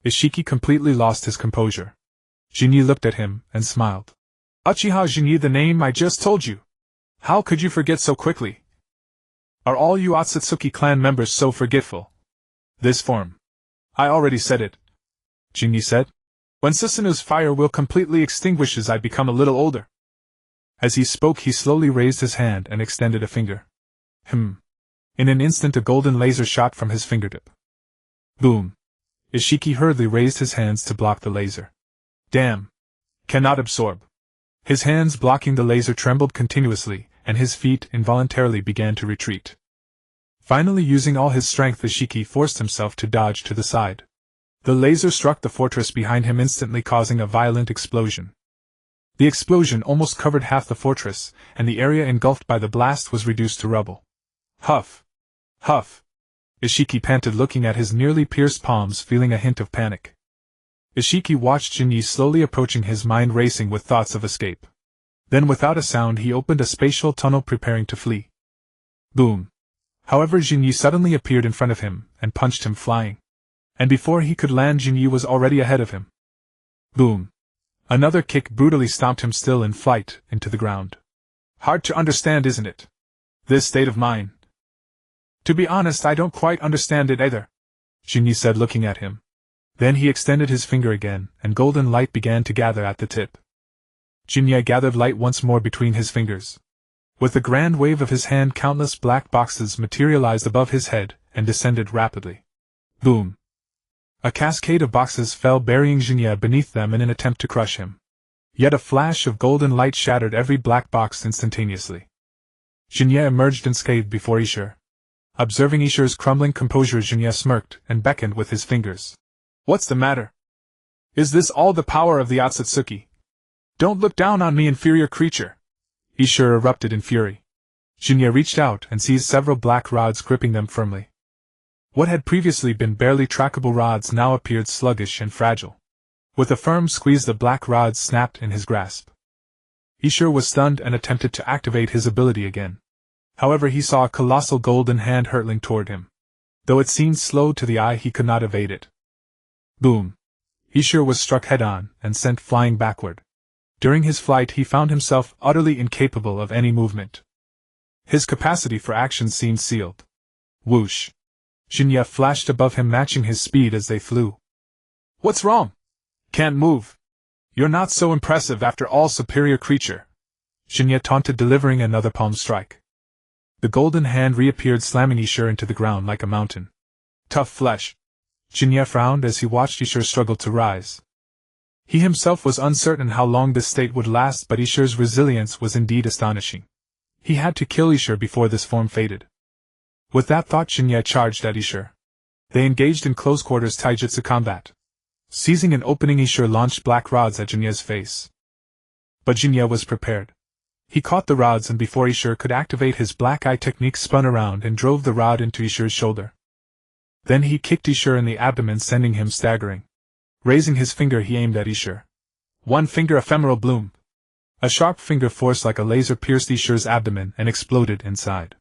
Ishiki completely lost his composure. Jinyi looked at him and smiled. Uchiha Jinyi, the name I just told you. How could you forget so quickly? Are all you Otsutsuki clan members so forgetful? This form. I already said it. Jinyi said. When Susanoo's fire wheel completely extinguishes, I become a little older. As he spoke, he slowly raised his hand and extended a finger. In an instant, a golden laser shot from his fingertip. Boom! Ishiki hurriedly raised his hands to block the laser. Damn! Cannot absorb. His hands blocking the laser trembled continuously, and his feet involuntarily began to retreat. Finally, using all his strength, Ishiki forced himself to dodge to the side. The laser struck the fortress behind him, instantly causing a violent explosion. The explosion almost covered half the fortress, and the area engulfed by the blast was reduced to rubble. Huff! Huff! Ishiki panted, looking at his nearly pierced palms, feeling a hint of panic. Ishiki watched Jinyi slowly approaching, his mind racing with thoughts of escape. Then, without a sound, he opened a spatial tunnel, preparing to flee. Boom! However, Jinyi suddenly appeared in front of him and punched him, flying. And before he could land, Jinyi was already ahead of him. Boom! Another kick brutally stomped him, still in flight, into the ground. Hard to understand, isn't it? This state of mine. To be honest, I don't quite understand it either, Jinyi said, looking at him. Then he extended his finger again, and golden light began to gather at the tip. Jinyi gathered light once more between his fingers. With a grand wave of his hand, countless black boxes materialized above his head and descended rapidly. Boom! A cascade of boxes fell, burying Jinyi beneath them in an attempt to crush him. Yet a flash of golden light shattered every black box instantaneously. Jinyi emerged unscathed before Ishur. Observing Ishur's crumbling composure, Jinyi smirked and beckoned with his fingers. What's the matter? Is this all the power of the Otsutsuki? Don't look down on me, inferior creature! Ishur erupted in fury. Shin'ya reached out and seized several black rods, gripping them firmly. What had previously been barely trackable rods now appeared sluggish and fragile. With a firm squeeze, the black rods snapped in his grasp. Ishur was stunned and attempted to activate his ability again. However, he saw a colossal golden hand hurtling toward him. Though it seemed slow to the eye, he could not evade it. Boom! Ishur was struck head-on and sent flying backward. During his flight, he found himself utterly incapable of any movement. His capacity for action seemed sealed. Whoosh! Shin'ya flashed above him, matching his speed as they flew. What's wrong? Can't move. You're not so impressive after all, superior creature. Shin'ya taunted, delivering another palm strike. The golden hand reappeared, slamming Ishur into the ground like a mountain. Tough flesh. Shin'ya frowned as he watched Ishur struggle to rise. He himself was uncertain how long this state would last, but Ishur's resilience was indeed astonishing. He had to kill Ishur before this form faded. With that thought, Shin'ya charged at Ishur. They engaged in close quarters taijutsu combat. Seizing an opening, Ishur launched black rods at Shin'ya's face. But Shin'ya was prepared. He caught the rods, and before Ishur could activate his black eye technique, spun around and drove the rod into Ishur's shoulder. Then he kicked Ishur in the abdomen, sending him staggering. Raising his finger, he aimed at Ishur. One finger ephemeral bloom. A sharp finger force like a laser pierced Ishur's abdomen and exploded inside.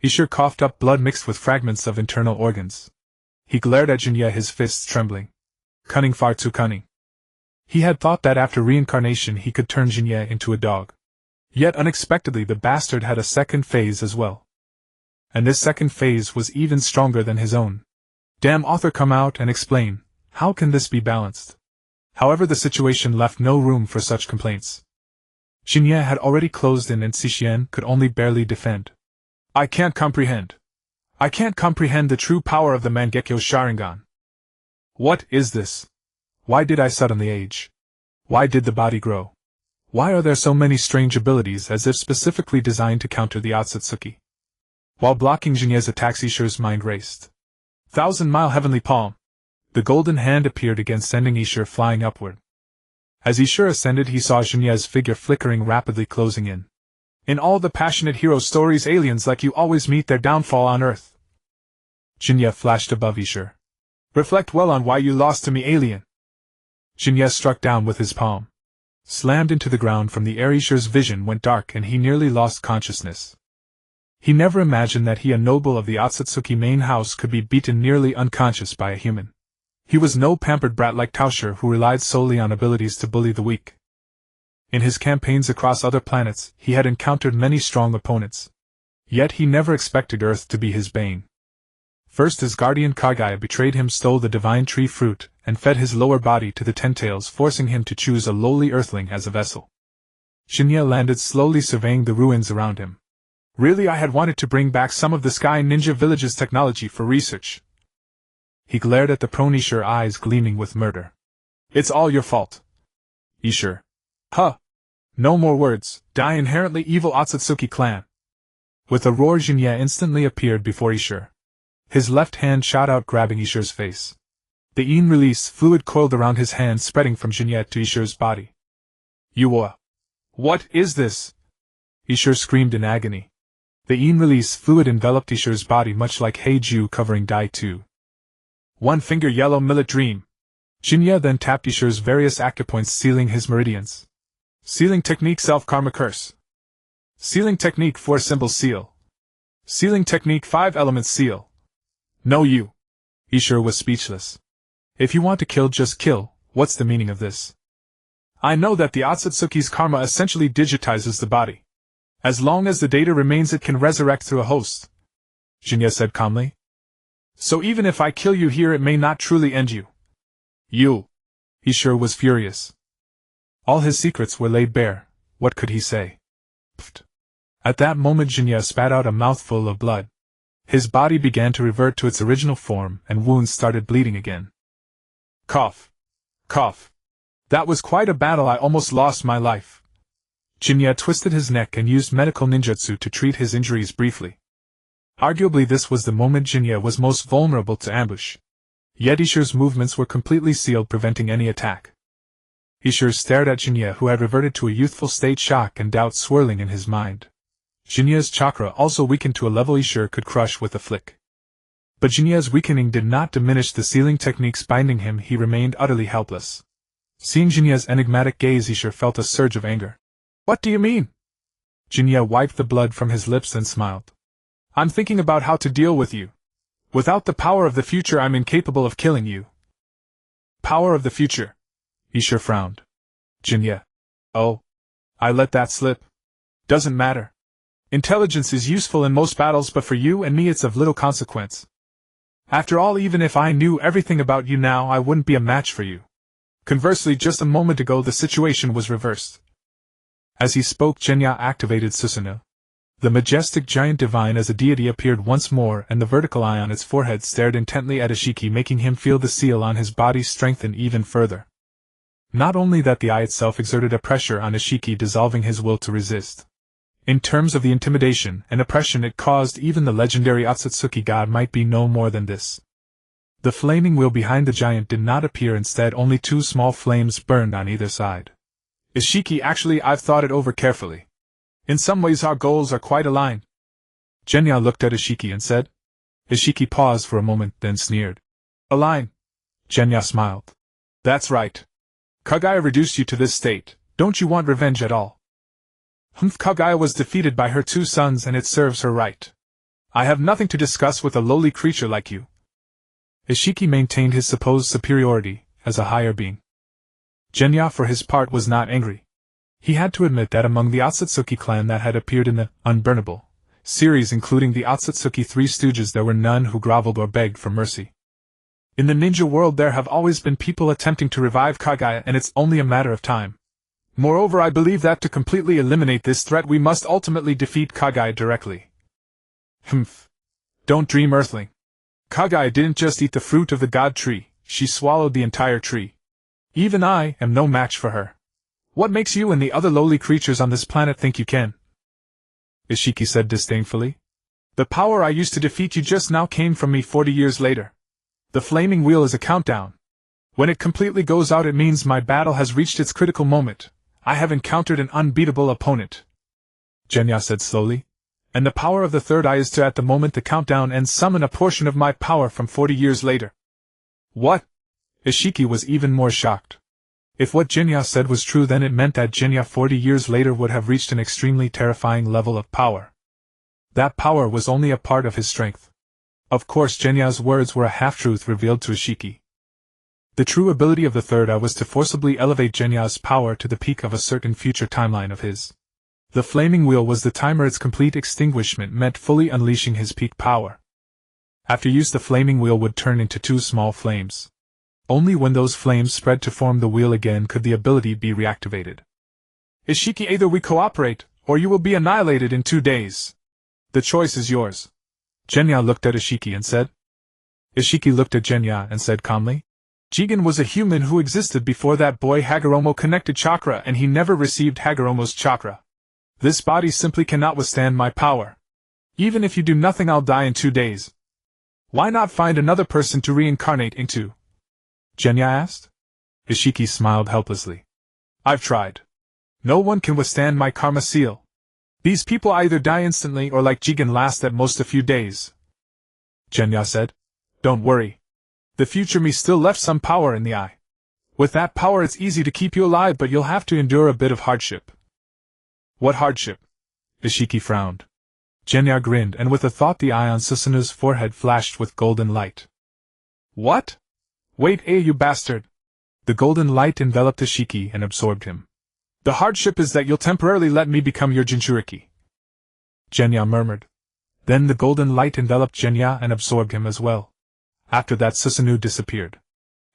Ishur coughed up blood mixed with fragments of internal organs. He glared at Shin'ya, his fists trembling. Cunning, far too cunning. He had thought that after reincarnation he could turn Shin'ya into a dog. Yet unexpectedly the bastard had a second phase as well. And this second phase was even stronger than his own. Damn, author, come out and explain, how can this be balanced? However, the situation left no room for such complaints. Shin'ya had already closed in and Sishien could only barely defend. I can't comprehend. I can't comprehend the true power of the Mangekyo Sharingan. What is this? Why did I suddenly age? Why did the body grow? Why are there so many strange abilities, as if specifically designed to counter the Otsutsuki? While blocking Shin'ya's attacks, Ishur's mind raced. 1,000-mile heavenly palm. The golden hand appeared again, sending Ishur flying upward. As Ishur ascended, he saw Shin'ya's figure flickering, rapidly closing in. In all the passionate hero stories, aliens like you always meet their downfall on Earth. Shin'ya flashed above Ishur. Reflect well on why you lost to me, alien. Shin'ya struck down with his palm. Slammed into the ground from the air, Ishur's vision went dark and he nearly lost consciousness. He never imagined that he, a noble of the Otsutsuki main house, could be beaten nearly unconscious by a human. He was no pampered brat like Tauscher, who relied solely on abilities to bully the weak. In his campaigns across other planets, he had encountered many strong opponents. Yet he never expected Earth to be his bane. First, his guardian Kagaya betrayed him, stole the divine tree fruit, and fed his lower body to the Ten-Tails, forcing him to choose a lowly earthling as a vessel. Shin'ya landed, slowly surveying the ruins around him. Really, I had wanted to bring back some of the Sky Ninja Village's technology for research. He glared at the prone Ishur, eyes gleaming with murder. It's all your fault. Ishur. Huh. No more words, die, inherently evil Otsutsuki clan. With a roar, Shin'ya instantly appeared before Ishur. His left hand shot out, grabbing Ishur's face. The Yin release fluid coiled around his hand, spreading from Shin'ya to Ishur's body. What is this? Ishur screamed in agony. The Yin release fluid enveloped Ishur's body, much like Heiju covering Dai 2. One finger yellow millet dream. Shin'ya then tapped Ishur's various acupoints, sealing his meridians. Sealing technique, self-karma curse. Sealing technique, 4 symbol seal. Sealing technique, 5 elements seal. No, you. Ishur was speechless. If you want to kill, just kill. What's the meaning of this? I know that the Otsutsuki's karma essentially digitizes the body. As long as the data remains, it can resurrect through a host. Shin'ya said calmly. So even if I kill you here, it may not truly end you. You. Ishur was furious. All his secrets were laid bare. What could he say? Pfft. At that moment, Shin'ya spat out a mouthful of blood. His body began to revert to its original form, and wounds started bleeding again. Cough. Cough. That was quite a battle. I almost lost my life. Shin'ya twisted his neck and used medical ninjutsu to treat his injuries briefly. Arguably, this was the moment Shin'ya was most vulnerable to ambush. Yet Ishur's movements were completely sealed, preventing any attack. Ishir stared at Shin'ya, who had reverted to a youthful state, shock and doubt swirling in his mind. Shin'ya's chakra also weakened to a level Ishir could crush with a flick. But Shin'ya's weakening did not diminish the sealing techniques binding him. He remained utterly helpless. Seeing Shin'ya's enigmatic gaze, Ishir felt a surge of anger. What do you mean? Shin'ya wiped the blood from his lips and smiled. I'm thinking about how to deal with you. Without the power of the future, I'm incapable of killing you. Power of the future? Ishir frowned. Shin'ya. Oh. I let that slip. Doesn't matter. Intelligence is useful in most battles, but for you and me it's of little consequence. After all, even if I knew everything about you now, I wouldn't be a match for you. Conversely, just a moment ago the situation was reversed. As he spoke, Shin'ya activated Susanoo. The majestic giant divine as a deity appeared once more, and the vertical eye on its forehead stared intently at Ishiki, making him feel the seal on his body strengthen even further. Not only that, the eye itself exerted a pressure on Ishiki, dissolving his will to resist. In terms of the intimidation and oppression it caused, even the legendary Otsutsuki god might be no more than this. The flaming wheel behind the giant did not appear, instead only two small flames burned on either side. Ishiki, actually I've thought it over carefully. In some ways our goals are quite aligned. Shin'ya looked at Ishiki and said. Ishiki paused for a moment, then sneered. Align? Shin'ya smiled. That's right. Kaguya reduced you to this state. Don't you want revenge at all? Kaguya was defeated by her two sons, and it serves her right. I have nothing to discuss with a lowly creature like you. Ishiki maintained his supposed superiority as a higher being. Shin'ya, for his part, was not angry. He had to admit that among the Otsutsuki clan that had appeared in the Unburnable series, including the Otsutsuki Three Stooges, there were none who groveled or begged for mercy. In the ninja world there have always been people attempting to revive Kaguya, and it's only a matter of time. Moreover, I believe that to completely eliminate this threat we must ultimately defeat Kaguya directly. Don't dream, Earthling. Kaguya didn't just eat the fruit of the god tree, she swallowed the entire tree. Even I am no match for her. What makes you and the other lowly creatures on this planet think you can? Ishiki said disdainfully. The power I used to defeat you just now came from me 40 years later. The flaming wheel is a countdown. When it completely goes out, it means my battle has reached its critical moment. I have encountered an unbeatable opponent. Shin'ya said slowly. And the power of the third eye is to, at the moment the countdown ends, summon a portion of my power from 40 years later. What? Ishiki was even more shocked. If what Shin'ya said was true, then it meant that Shin'ya 40 years later would have reached an extremely terrifying level of power. That power was only a part of his strength. Of course, Shin'ya's words were a half-truth revealed to Ishiki. The true ability of the third eye was to forcibly elevate Shin'ya's power to the peak of a certain future timeline of his. The flaming wheel was the timer. Its complete extinguishment meant fully unleashing his peak power. After use, the flaming wheel would turn into two small flames. Only when those flames spread to form the wheel again could the ability be reactivated. Ishiki, either we cooperate, or you will be annihilated in 2 days. The choice is yours. Shin'ya looked at Ishiki and said. Ishiki looked at Shin'ya and said calmly. Jigen was a human who existed before that boy Hagoromo connected chakra, and he never received Hagoromo's chakra. This body simply cannot withstand my power. Even if you do nothing, I'll die in 2 days. Why not find another person to reincarnate into? Shin'ya asked. Ishiki smiled helplessly. I've tried. No one can withstand my karma seal. These people either die instantly or, like Jigen, last at most a few days. Shin'ya said. Don't worry. The future me still left some power in the eye. With that power it's easy to keep you alive, but you'll have to endure a bit of hardship. What hardship? Ishiki frowned. Shin'ya grinned, and with a thought the eye on Susanoo's forehead flashed with golden light. What? Wait, you bastard! The golden light enveloped Ishiki and absorbed him. The hardship is that you'll temporarily let me become your Jinchuriki. Shin'ya murmured. Then the golden light enveloped Shin'ya and absorbed him as well. After that, Susanoo disappeared.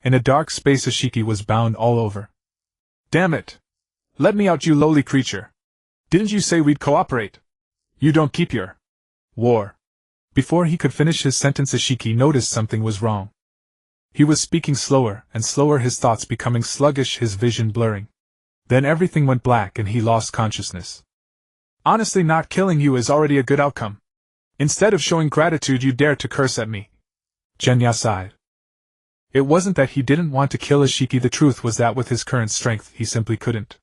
In a dark space, Ishiki was bound all over. Damn it! Let me out, you lowly creature! Didn't you say we'd cooperate? You don't keep your war. Before he could finish his sentence, Ishiki noticed something was wrong. He was speaking slower and slower, his thoughts becoming sluggish, his vision blurring. Then everything went black and he lost consciousness. Honestly, not killing you is already a good outcome. Instead of showing gratitude, you dare to curse at me. Shin'ya sighed. It wasn't that he didn't want to kill Ishiki, the truth was that with his current strength he simply couldn't.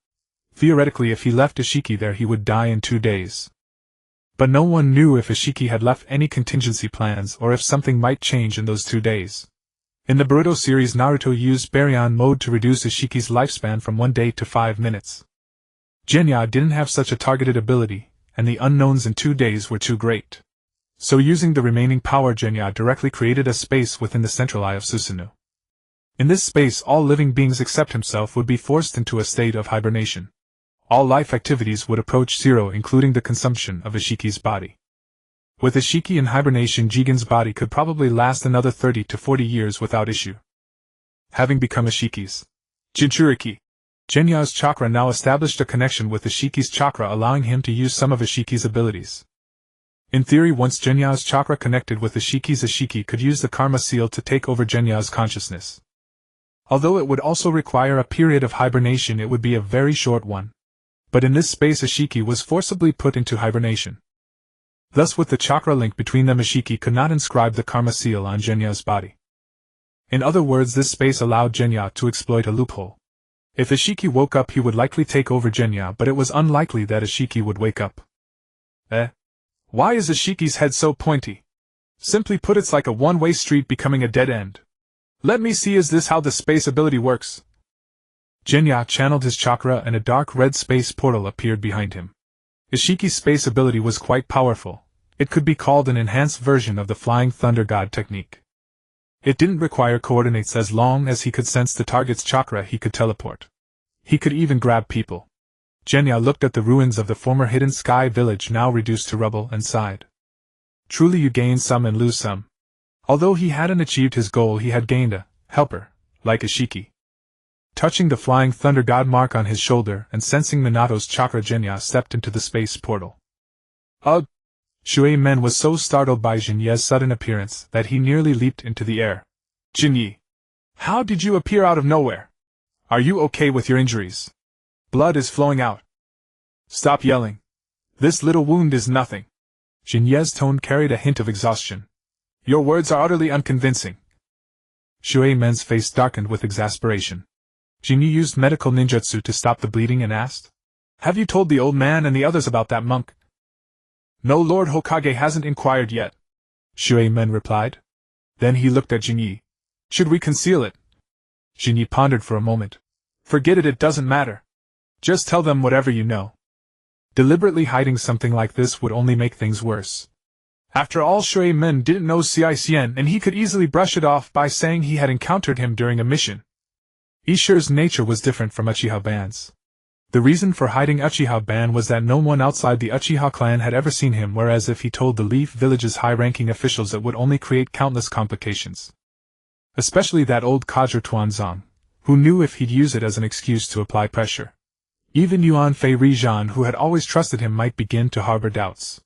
Theoretically, if he left Ishiki there he would die in 2 days. But no one knew if Ishiki had left any contingency plans or if something might change in those 2 days. In the Boruto series, Naruto used Baryon mode to reduce Ishiki's lifespan from 1 day to 5 minutes. Genya didn't have such a targeted ability, and the unknowns in 2 days were too great. So using the remaining power, Genya directly created a space within the central eye of Susanoo. In this space all living beings except himself would be forced into a state of hibernation. All life activities would approach zero, including the consumption of Ishiki's body. With Ishiki in hibernation, Jigen's body could probably last another 30 to 40 years without issue. Having become Ishiki's Jinchuriki, Genya's chakra now established a connection with Ishiki's chakra, allowing him to use some of Ishiki's abilities. In theory, once Genya's chakra connected with Ishiki's, Ishiki could use the karma seal to take over Genya's consciousness. Although it would also require a period of hibernation, it would be a very short one. But in this space Ishiki was forcibly put into hibernation. Thus with the chakra link between them, Ishiki could not inscribe the karma seal on Genya's body. In other words, this space allowed Genya to exploit a loophole. If Ishiki woke up he would likely take over Genya, but it was unlikely that Ishiki would wake up. Why is Ishiki's head so pointy? Simply put, it's like a one-way street becoming a dead end. Let me see, is this how the space ability works? Genya channeled his chakra and a dark red space portal appeared behind him. Ishiki's space ability was quite powerful. It could be called an enhanced version of the Flying Thunder God technique. It didn't require coordinates. As long as he could sense the target's chakra he could teleport. He could even grab people. Genya looked at the ruins of the former Hidden Sky village, now reduced to rubble, and sighed. Truly, you gain some and lose some. Although he hadn't achieved his goal, he had gained a helper, like Ishiki. Touching the Flying Thunder God mark on his shoulder and sensing Minato's chakra, Genya stepped into the space portal. Ugh! Shui Men was so startled by Jinye's sudden appearance that he nearly leaped into the air. Jinye! How did you appear out of nowhere? Are you okay with your injuries? Blood is flowing out. Stop yelling. This little wound is nothing. Jinye's tone carried a hint of exhaustion. Your words are utterly unconvincing. Shui Men's face darkened with exasperation. Jinye used medical ninjutsu to stop the bleeding and asked, "Have you told the old man and the others about that monk?" "No, Lord Hokage hasn't inquired yet," Shui Men replied. Then he looked at Jinye. "Should we conceal it?" Jinye pondered for a moment. "Forget it, it doesn't matter. Just tell them whatever you know." Deliberately hiding something like this would only make things worse. After all, Shui Men didn't know Cicien, and he could easily brush it off by saying he had encountered him during a mission. Ishire's nature was different from Uchiha Ban's. The reason for hiding Uchiha Ban was that no one outside the Uchiha clan had ever seen him, whereas if he told the Leaf Village's high-ranking officials it would only create countless complications. Especially that old codger Tuanzong, who knew if he'd use it as an excuse to apply pressure. Even Yuan Fei Rijan, who had always trusted him, might begin to harbor doubts.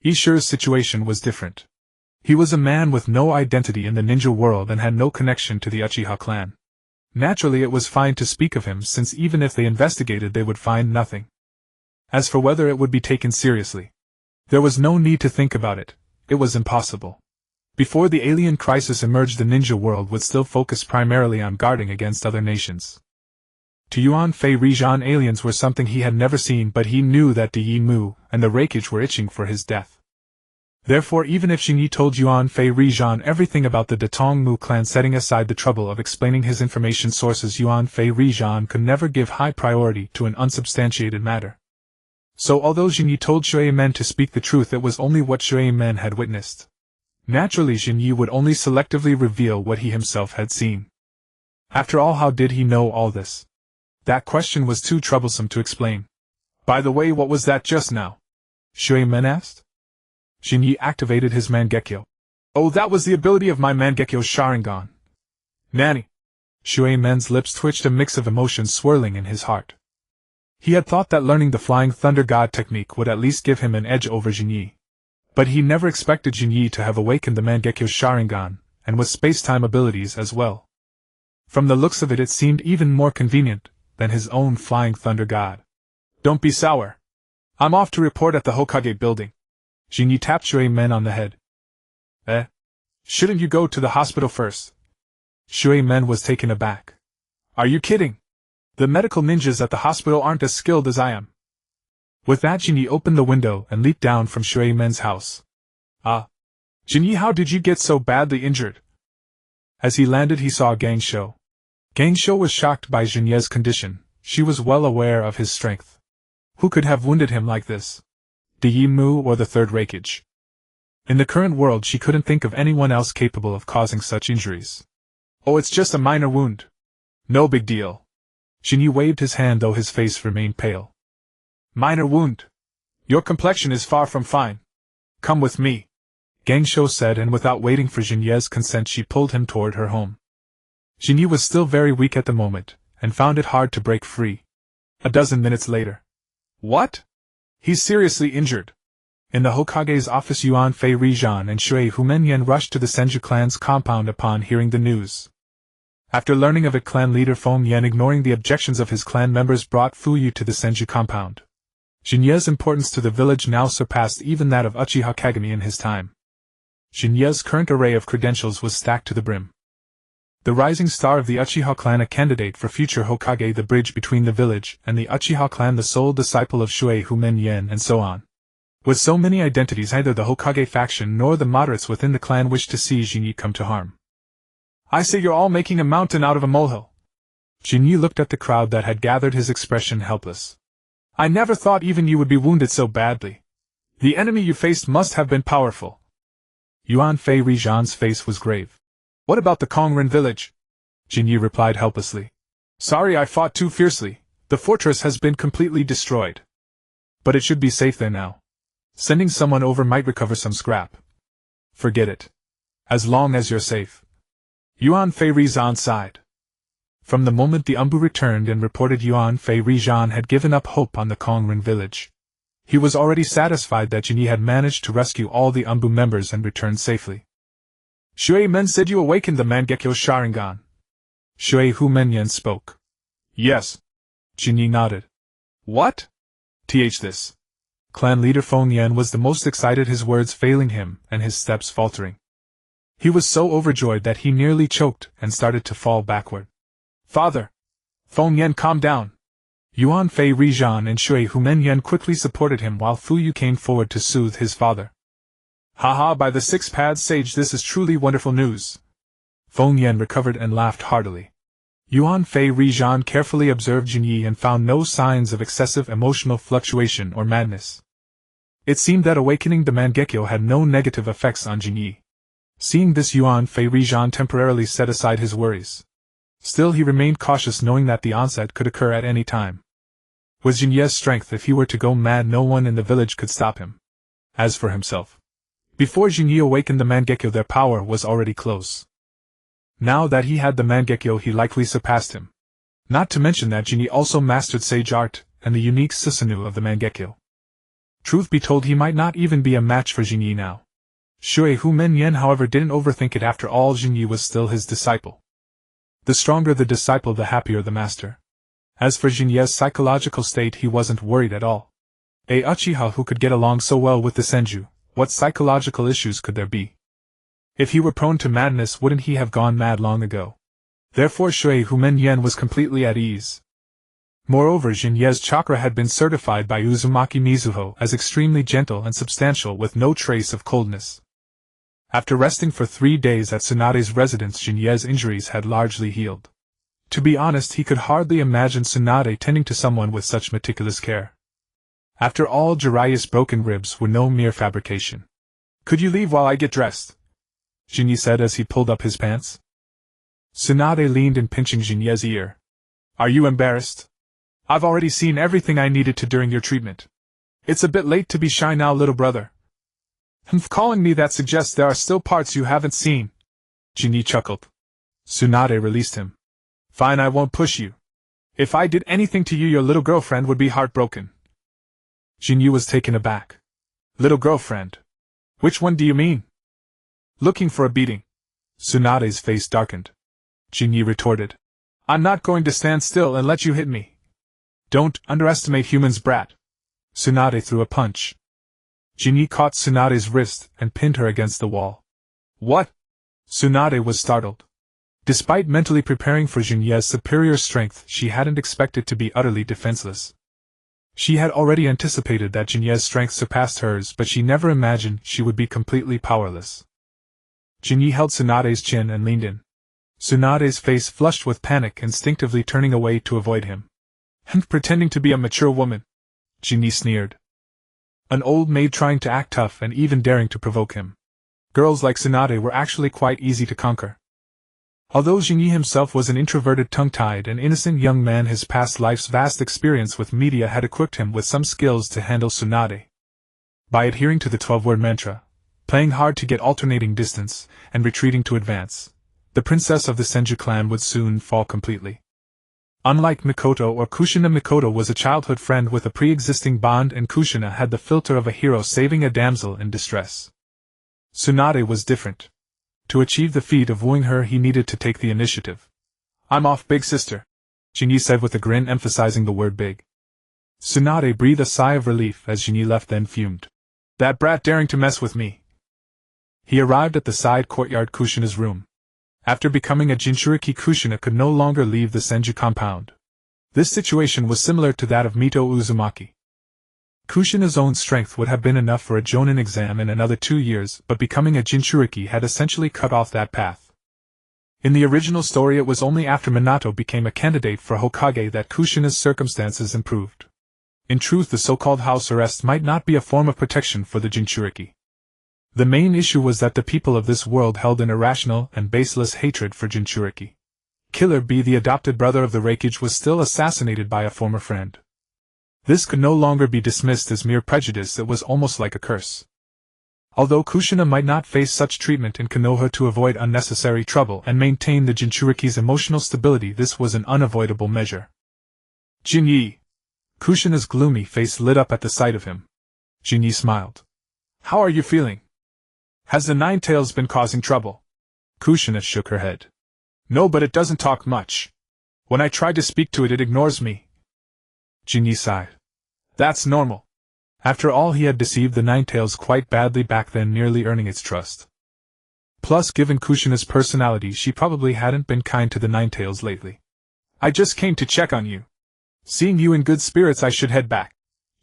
Ishire's situation was different. He was a man with no identity in the ninja world and had no connection to the Uchiha clan. Naturally, it was fine to speak of him, since even if they investigated they would find nothing. As for whether it would be taken seriously, there was no need to think about it. It was impossible. Before the alien crisis emerged, the ninja world would still focus primarily on guarding against other nations. To Yuan Fei Rijan, aliens were something he had never seen, but he knew that Di Yi Mu and the Reikage were itching for his death. Therefore, even if Xingyi told Yuan Fei Rijan everything about the Datong Mu clan, setting aside the trouble of explaining his information sources, Yuan Fei Rijan could never give high priority to an unsubstantiated matter. So although Xingyi told Shui Men to speak the truth, it was only what Shui Men had witnessed. Naturally, Xingyi would only selectively reveal what he himself had seen. After all, how did he know all this? That question was too troublesome to explain. By the way, what was that just now? Shui Men asked. Xingyi activated his Mangekyo. Oh, that was the ability of my Mangekyo Sharingan. Nanny. Shui Men's lips twitched, a mix of emotions swirling in his heart. He had thought that learning the Flying Thunder God technique would at least give him an edge over Xingyi. But he never expected Xingyi to have awakened the Mangekyo Sharingan, and with space-time abilities as well. From the looks of it, it seemed even more convenient than his own Flying Thunder God. Don't be sour. I'm off to report at the Hokage building. Xingyi tapped Shui Men on the head. Shouldn't you go to the hospital first? Shui Men was taken aback. Are you kidding? The medical ninjas at the hospital aren't as skilled as I am. With that, Jinyi opened the window and leaped down from Shui Men's house. Jinyi, how did you get so badly injured? As he landed, he saw Gangsho. Gangsho was shocked by Jinye's condition. She was well aware of his strength. Who could have wounded him like this? Yi Mu or the Third Raikage? In the current world, she couldn't think of anyone else capable of causing such injuries. Oh, it's just a minor wound. No big deal. Jinyi waved his hand, though his face remained pale. Minor wound? Your complexion is far from fine. Come with me, Gangsho said, and without waiting for Jinye's consent, she pulled him toward her home. Jinyi was still very weak at the moment, and found it hard to break free. A dozen minutes later. What? He's seriously injured. In the Hokage's office, Yuan Fei Rijan and Shui Humenyan rushed to the Senju clan's compound upon hearing the news. After learning of it, clan leader Feng Yan, ignoring the objections of his clan members, brought Fuyu to the Senju compound. Jinye's importance to the village now surpassed even that of Uchiha Kagami in his time. Jinye's current array of credentials was stacked to the brim. The rising star of the Uchiha clan, a candidate for future Hokage, the bridge between the village and the Uchiha clan, the sole disciple of Shui Humenyan, and so on. With so many identities, neither the Hokage faction nor the moderates within the clan wished to see Jinyi come to harm. I say you're all making a mountain out of a molehill. Jinyi looked at the crowd that had gathered, his expression helpless. I never thought even you would be wounded so badly. The enemy you faced must have been powerful. Yuan Fei Rijan's face was grave. What about the Kongren village? Jinyi replied helplessly. Sorry, I fought too fiercely. The fortress has been completely destroyed. But it should be safe there now. Sending someone over might recover some scrap. Forget it. As long as you're safe. Yuan Fei Rizan sighed. From the moment the Umbu returned and reported, Yuan Fei Rizan had given up hope on the Kongren village. He was already satisfied that Jinyi had managed to rescue all the Umbu members and returned safely. Shui Men said you awakened the Mangekyo Sharingan. Shui Humenyan spoke. Yes. Jinyi nodded. What? This. Clan leader Feng Yan was the most excited, his words failing him and his steps faltering. He was so overjoyed that he nearly choked and started to fall backward. Father! Feng Yan, calm down! Yuan Fei Rijan and Shui Humenyan quickly supported him while Fuyu came forward to soothe his father. Haha, by the six-paths sage, this is truly wonderful news. Feng Yan recovered and laughed heartily. Yuan Fei Rijan carefully observed Jinyi and found no signs of excessive emotional fluctuation or madness. It seemed that awakening the Mangekyo had no negative effects on Jinyi. Seeing this, Yuan Fei Rijan temporarily set aside his worries. Still, he remained cautious, knowing that the onset could occur at any time. With Jinye's strength, if he were to go mad, no one in the village could stop him. As for himself, before Jinyi awakened the Mangekyo, their power was already close. Now that he had the Mangekyo, he likely surpassed him. Not to mention that Jinyi also mastered Sage Art and the unique Susanoo of the Mangekyo. Truth be told, he might not even be a match for Jinyi now. Shui Humenyan, however, didn't overthink it. After all, Jinyi was still his disciple. The stronger the disciple, the happier the master. As for Jinye's psychological state, he wasn't worried at all. A Uchiha who could get along so well with the Senju, what psychological issues could there be? If he were prone to madness, wouldn't he have gone mad long ago? Therefore Shui Humenyan was completely at ease. Moreover, Jinye's chakra had been certified by Uzumaki Mizuho as extremely gentle and substantial, with no trace of coldness. After resting for 3 days at Tsunade's residence, Jinye's injuries had largely healed. To be honest, he could hardly imagine Tsunade tending to someone with such meticulous care. After all, Jiraiya's broken ribs were no mere fabrication. Could you leave while I get dressed? Jinyi said as he pulled up his pants. Tsunade leaned in, pinching Jinye's ear. Are you embarrassed? I've already seen everything I needed to during your treatment. It's a bit late to be shy now, little brother. Calling me that suggests there are still parts you haven't seen. Jinyi chuckled. Tsunade released him. Fine, I won't push you. If I did anything to you, your little girlfriend would be heartbroken. Jinyi was taken aback. Little girlfriend? Which one do you mean? Looking for a beating. Tsunade's face darkened. Jinyi retorted. I'm not going to stand still and let you hit me. Don't underestimate humans, brat. Tsunade threw a punch. Jinyi caught Tsunade's wrist and pinned her against the wall. What? Tsunade was startled. Despite mentally preparing for Shin'ya's superior strength, she hadn't expected to be utterly defenseless. She had already anticipated that Shin'ya's strength surpassed hers, but she never imagined she would be completely powerless. Shin'ya held Tsunade's chin and leaned in. Tsunade's face flushed with panic, instinctively turning away to avoid him. And pretending to be a mature woman, Shin'ya sneered. An old maid trying to act tough and even daring to provoke him. Girls like Tsunade were actually quite easy to conquer. Although Shin'ya himself was an introverted, tongue-tied, and innocent young man, his past life's vast experience with media had equipped him with some skills to handle Tsunade. By adhering to the 12-word mantra, playing hard to get alternating distance, and retreating to advance, the princess of the Senju clan would soon fall completely. Unlike Mikoto or Kushina, Mikoto was a childhood friend with a pre-existing bond, and Kushina had the filter of a hero saving a damsel in distress. Tsunade was different. To achieve the feat of wooing her, he needed to take the initiative. "I'm off, big sister," Shin'ya said with a grin, emphasizing the word big. Tsunade breathed a sigh of relief as Shin'ya left, then fumed. "That brat daring to mess with me." He arrived at the side courtyard Kushina's room. After becoming a Jinchuriki, Kushina could no longer leave the Senju compound. This situation was similar to that of Mito Uzumaki. Kushina's own strength would have been enough for a Jonin exam in another 2 years, but becoming a Jinchuriki had essentially cut off that path. In the original story, it was only after Minato became a candidate for Hokage that Kushina's circumstances improved. In truth, the so-called house arrest might not be a form of protection for the Jinchuriki. The main issue was that the people of this world held an irrational and baseless hatred for Jinchuriki. Killer B, the adopted brother of the Raikage, was still assassinated by a former friend. This could no longer be dismissed as mere prejudice, it was almost like a curse. Although Kushina might not face such treatment in Konoha to avoid unnecessary trouble and maintain the Jinchuriki's emotional stability, this was an unavoidable measure. "Jinyi!" Kushina's gloomy face lit up at the sight of him. Jinyi smiled. "How are you feeling? Has the Nine Tails been causing trouble?" Kushina shook her head. "No, but it doesn't talk much. When I try to speak to it, it ignores me." Jinyi sighed. "That's normal. After all, he had deceived the Nine Tails quite badly back then, nearly earning its trust. Plus, given Kushina's personality, she probably hadn't been kind to the Nine Tails lately. "I just came to check on you. Seeing you in good spirits, I should head back,"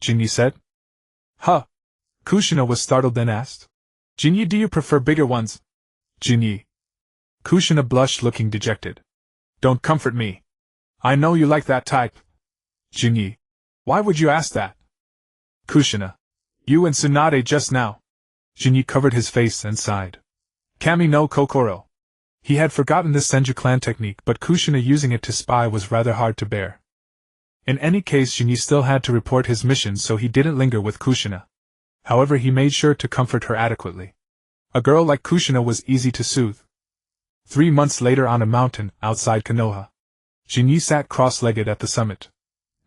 Jinyi said. "Huh?" Kushina was startled, then asked. "Jinyi, do you prefer bigger ones?" "Jinyi." Kushina blushed, looking dejected. "Don't comfort me. I know you like that type." "Jinyi. Why would you ask that?" Kushina. "You and Tsunade just now." Jinyi covered his face and sighed. "Kami no kokoro." He had forgotten this Senju clan technique, but Kushina using it to spy was rather hard to bear. In any case, Jinyi still had to report his mission, so he didn't linger with Kushina. However, he made sure to comfort her adequately. A girl like Kushina was easy to soothe. 3 months later, on a mountain outside Konoha, Jinyi sat cross-legged at the summit.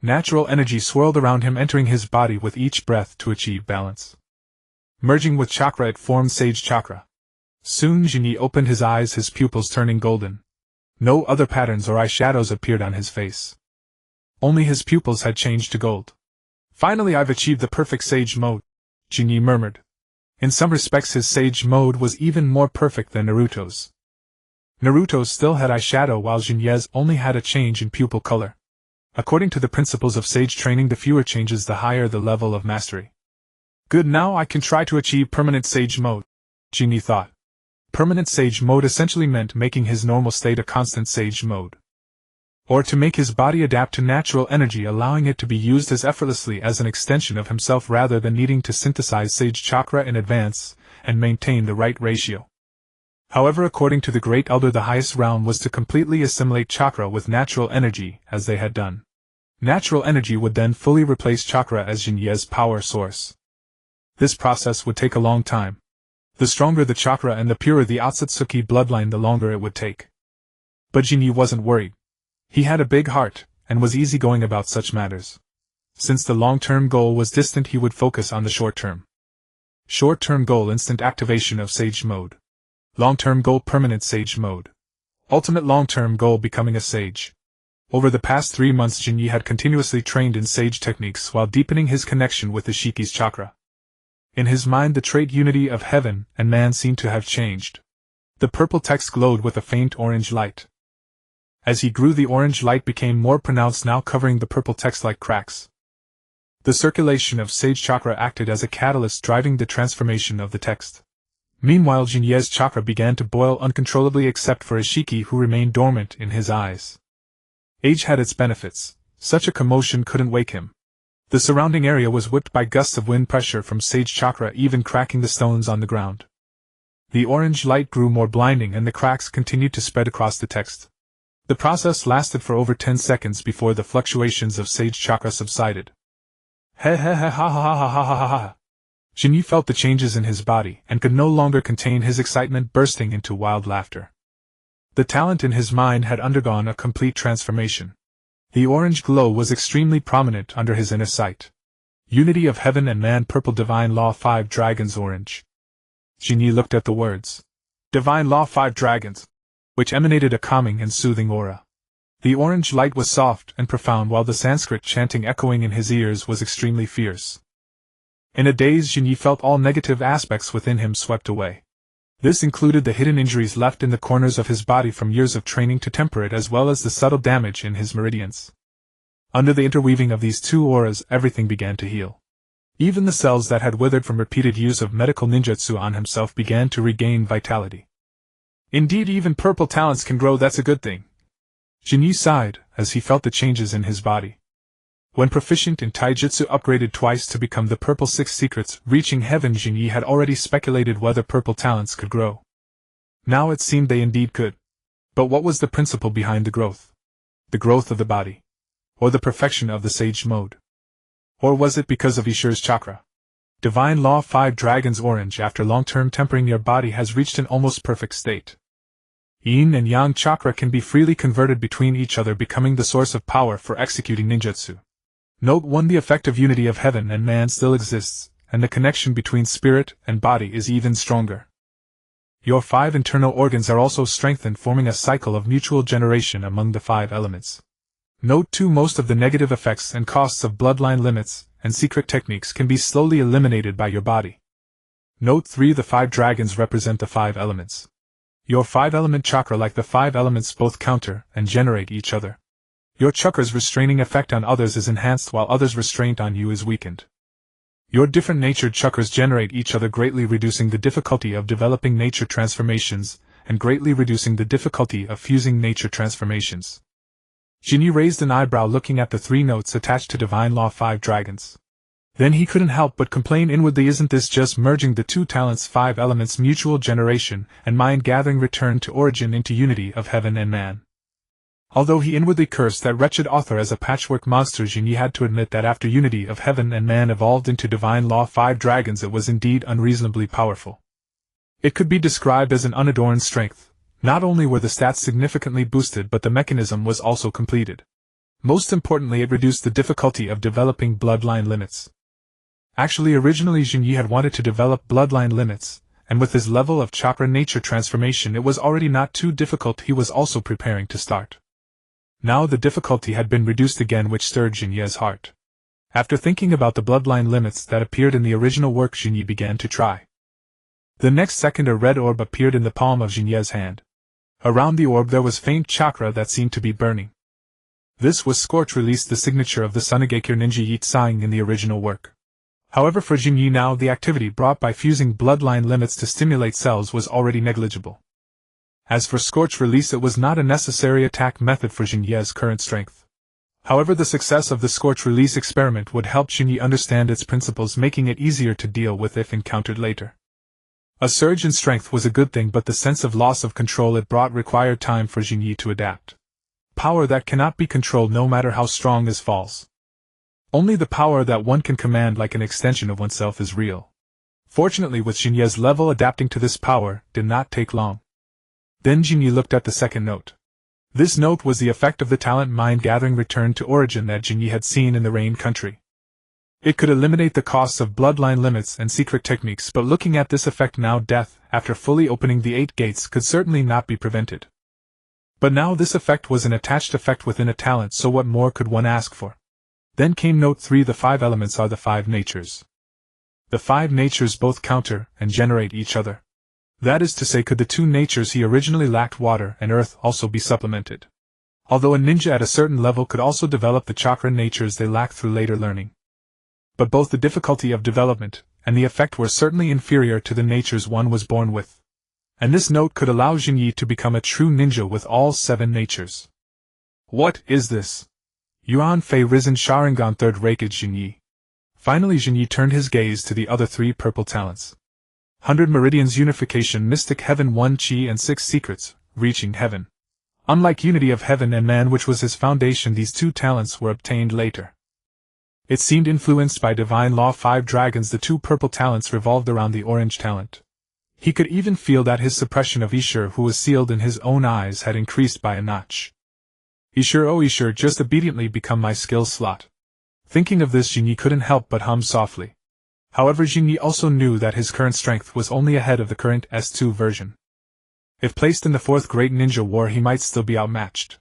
Natural energy swirled around him, entering his body with each breath to achieve balance. Merging with chakra, it formed Sage Chakra. Soon Jinyi opened his eyes, his pupils turning golden. No other patterns or eyeshadows appeared on his face. Only his pupils had changed to gold. "Finally, I've achieved the perfect Sage mode," Jinyi murmured. In some respects, his Sage mode was even more perfect than Naruto's. Naruto's still had eyeshadow, while Jinye's only had a change in pupil color. According to the principles of Sage training, the fewer changes, the higher the level of mastery. "Good, now I can try to achieve permanent Sage mode," Jinyi thought. Permanent Sage mode essentially meant making his normal state a constant Sage mode. Or to make his body adapt to natural energy, allowing it to be used as effortlessly as an extension of himself rather than needing to synthesize Sage Chakra in advance and maintain the right ratio. However, according to the Great Elder, the highest realm was to completely assimilate chakra with natural energy, as they had done. Natural energy would then fully replace chakra as Jinye's power source. This process would take a long time. The stronger the chakra and the purer the Otsutsuki bloodline, the longer it would take. But Jinyi wasn't worried. He had a big heart, and was easygoing about such matters. Since the long-term goal was distant, he would focus on the short-term. Short-term goal: instant activation of Sage mode. Long-term goal: permanent Sage mode. Ultimate long-term goal: becoming a sage. Over the past 3 months, Jinyi had continuously trained in Sage techniques while deepening his connection with the Shiki's chakra. In his mind, the trait unity of heaven and man seemed to have changed. The purple text glowed with a faint orange light. As he grew, the orange light became more pronounced, now covering the purple text like cracks. The circulation of Sage Chakra acted as a catalyst, driving the transformation of the text. Meanwhile, Shin'ya's chakra began to boil uncontrollably, except for Ishiki, who remained dormant in his eyes. Age had its benefits. Such a commotion couldn't wake him. The surrounding area was whipped by gusts of wind pressure from Sage Chakra, even cracking the stones on the ground. The orange light grew more blinding, and the cracks continued to spread across the text. The process lasted for over 10 seconds before the fluctuations of Sage Chakra subsided. He he he ha ha ha ha ha ha ha. Shin'ya felt the changes in his body and could no longer contain his excitement, bursting into wild laughter. The talent in his mind had undergone a complete transformation. The orange glow was extremely prominent under his inner sight. Unity of Heaven and Man, Purple Divine Law 5 Dragons Orange. Shin'ya looked at the words, Divine Law 5 Dragons, which emanated a calming and soothing aura. The orange light was soft and profound, while the Sanskrit chanting echoing in his ears was extremely fierce. In a daze, Shin'ya felt all negative aspects within him swept away. This included the hidden injuries left in the corners of his body from years of training to temper it, as well as the subtle damage in his meridians. Under the interweaving of these two auras, everything began to heal. Even the cells that had withered from repeated use of medical ninjutsu on himself began to regain vitality. Indeed, even purple talents can grow, that's a good thing. Shin'ya sighed as he felt the changes in his body. When proficient in taijutsu, upgraded twice to become the Purple Six Secrets, reaching heaven, Shin'ya had already speculated whether purple talents could grow. Now it seemed they indeed could. But what was the principle behind the growth? The growth of the body? Or the perfection of the sage mode? Or was it because of Ishura's chakra? Divine Law 5 Dragons Orange. After long-term tempering, your body has reached an almost perfect state. Yin and Yang chakra can be freely converted between each other, becoming the source of power for executing ninjutsu. Note 1. The effect of unity of heaven and man still exists, and the connection between spirit and body is even stronger. Your 5 internal organs are also strengthened, forming a cycle of mutual generation among the 5 elements. Note 2. Most of the negative effects and costs of bloodline limits and secret techniques can be slowly eliminated by your body. Note 3. The 5 dragons represent the 5 elements. Your 5-element chakra, like the 5 elements, both counter and generate each other. Your chakra's restraining effect on others is enhanced, while others' restraint on you is weakened. Your different natured chakras generate each other, greatly reducing the difficulty of developing nature transformations, and greatly reducing the difficulty of fusing nature transformations. Shin'ya raised an eyebrow, looking at the 3 notes attached to Divine Law 5 Dragons. Then he couldn't help but complain inwardly, isn't this just merging the 2 talents' 5 elements, mutual generation and mind-gathering, return to origin into unity of heaven and man? Although he inwardly cursed that wretched author as a patchwork monster, Shin'ya had to admit that after unity of heaven and man evolved into Divine Law 5 Dragons, it was indeed unreasonably powerful. It could be described as an unadorned strength. Not only were the stats significantly boosted, but the mechanism was also completed. Most importantly, it reduced the difficulty of developing bloodline limits. Actually, originally Shin'ya had wanted to develop bloodline limits, and with his level of chakra nature transformation it was already not too difficult. He was also preparing to start. Now the difficulty had been reduced again, which stirred Shin'ya's heart. After thinking about the bloodline limits that appeared in the original work, Shin'ya began to try. The next second a red orb appeared in the palm of Shin'ya's hand. Around the orb there was faint chakra that seemed to be burning. This was Scorch Release, the signature of the Sunigekure ninja Yitsang in the original work. However, for Shin'ya now, the activity brought by fusing bloodline limits to stimulate cells was already negligible. As for Scorch Release, it was not a necessary attack method for Shin'ya's current strength. However, the success of the Scorch Release experiment would help Shin'ya understand its principles, making it easier to deal with if encountered later. A surge in strength was a good thing, but the sense of loss of control it brought required time for Shin'ya to adapt. Power that cannot be controlled, no matter how strong, is false. Only the power that one can command like an extension of oneself is real. Fortunately, with Shin'ya's level, adapting to this power did not take long. Then Shin'ya looked at the second note. This note was the effect of the talent mind-gathering return to origin that Shin'ya had seen in the Rain Country. It could eliminate the costs of bloodline limits and secret techniques, but looking at this effect now, death, after fully opening the 8 gates, could certainly not be prevented. But now this effect was an attached effect within a talent, so what more could one ask for? Then came note 3. The 5 elements are the 5 natures. The 5 natures both counter and generate each other. That is to say, could the two natures he originally lacked, water and earth, also be supplemented? Although a ninja at a certain level could also develop the chakra natures they lacked through later learning. But both the difficulty of development and the effect were certainly inferior to the natures one was born with. And this note could allow Jinyi to become a true ninja with all 7 natures. What is this? Yuan Fei risen Sharingan third rated Jinyi. Finally Jinyi turned his gaze to the other 3 purple talents. 100 Meridians Unification, Mystic Heaven, 1 Chi and 6 Secrets, Reaching Heaven. Unlike Unity of Heaven and Man, which was his foundation, these 2 talents were obtained later. It seemed influenced by divine law. 5 dragons, the 2 purple talents revolved around the orange talent. He could even feel that his suppression of Ishur, who was sealed in his own eyes, had increased by a notch. Ishur, oh Ishur, just obediently become my skill slot. Thinking of this, Jinyi couldn't help but hum softly. However, Jinyi also knew that his current strength was only ahead of the current S2 version. If placed in the 4th Great Ninja War, he might still be outmatched.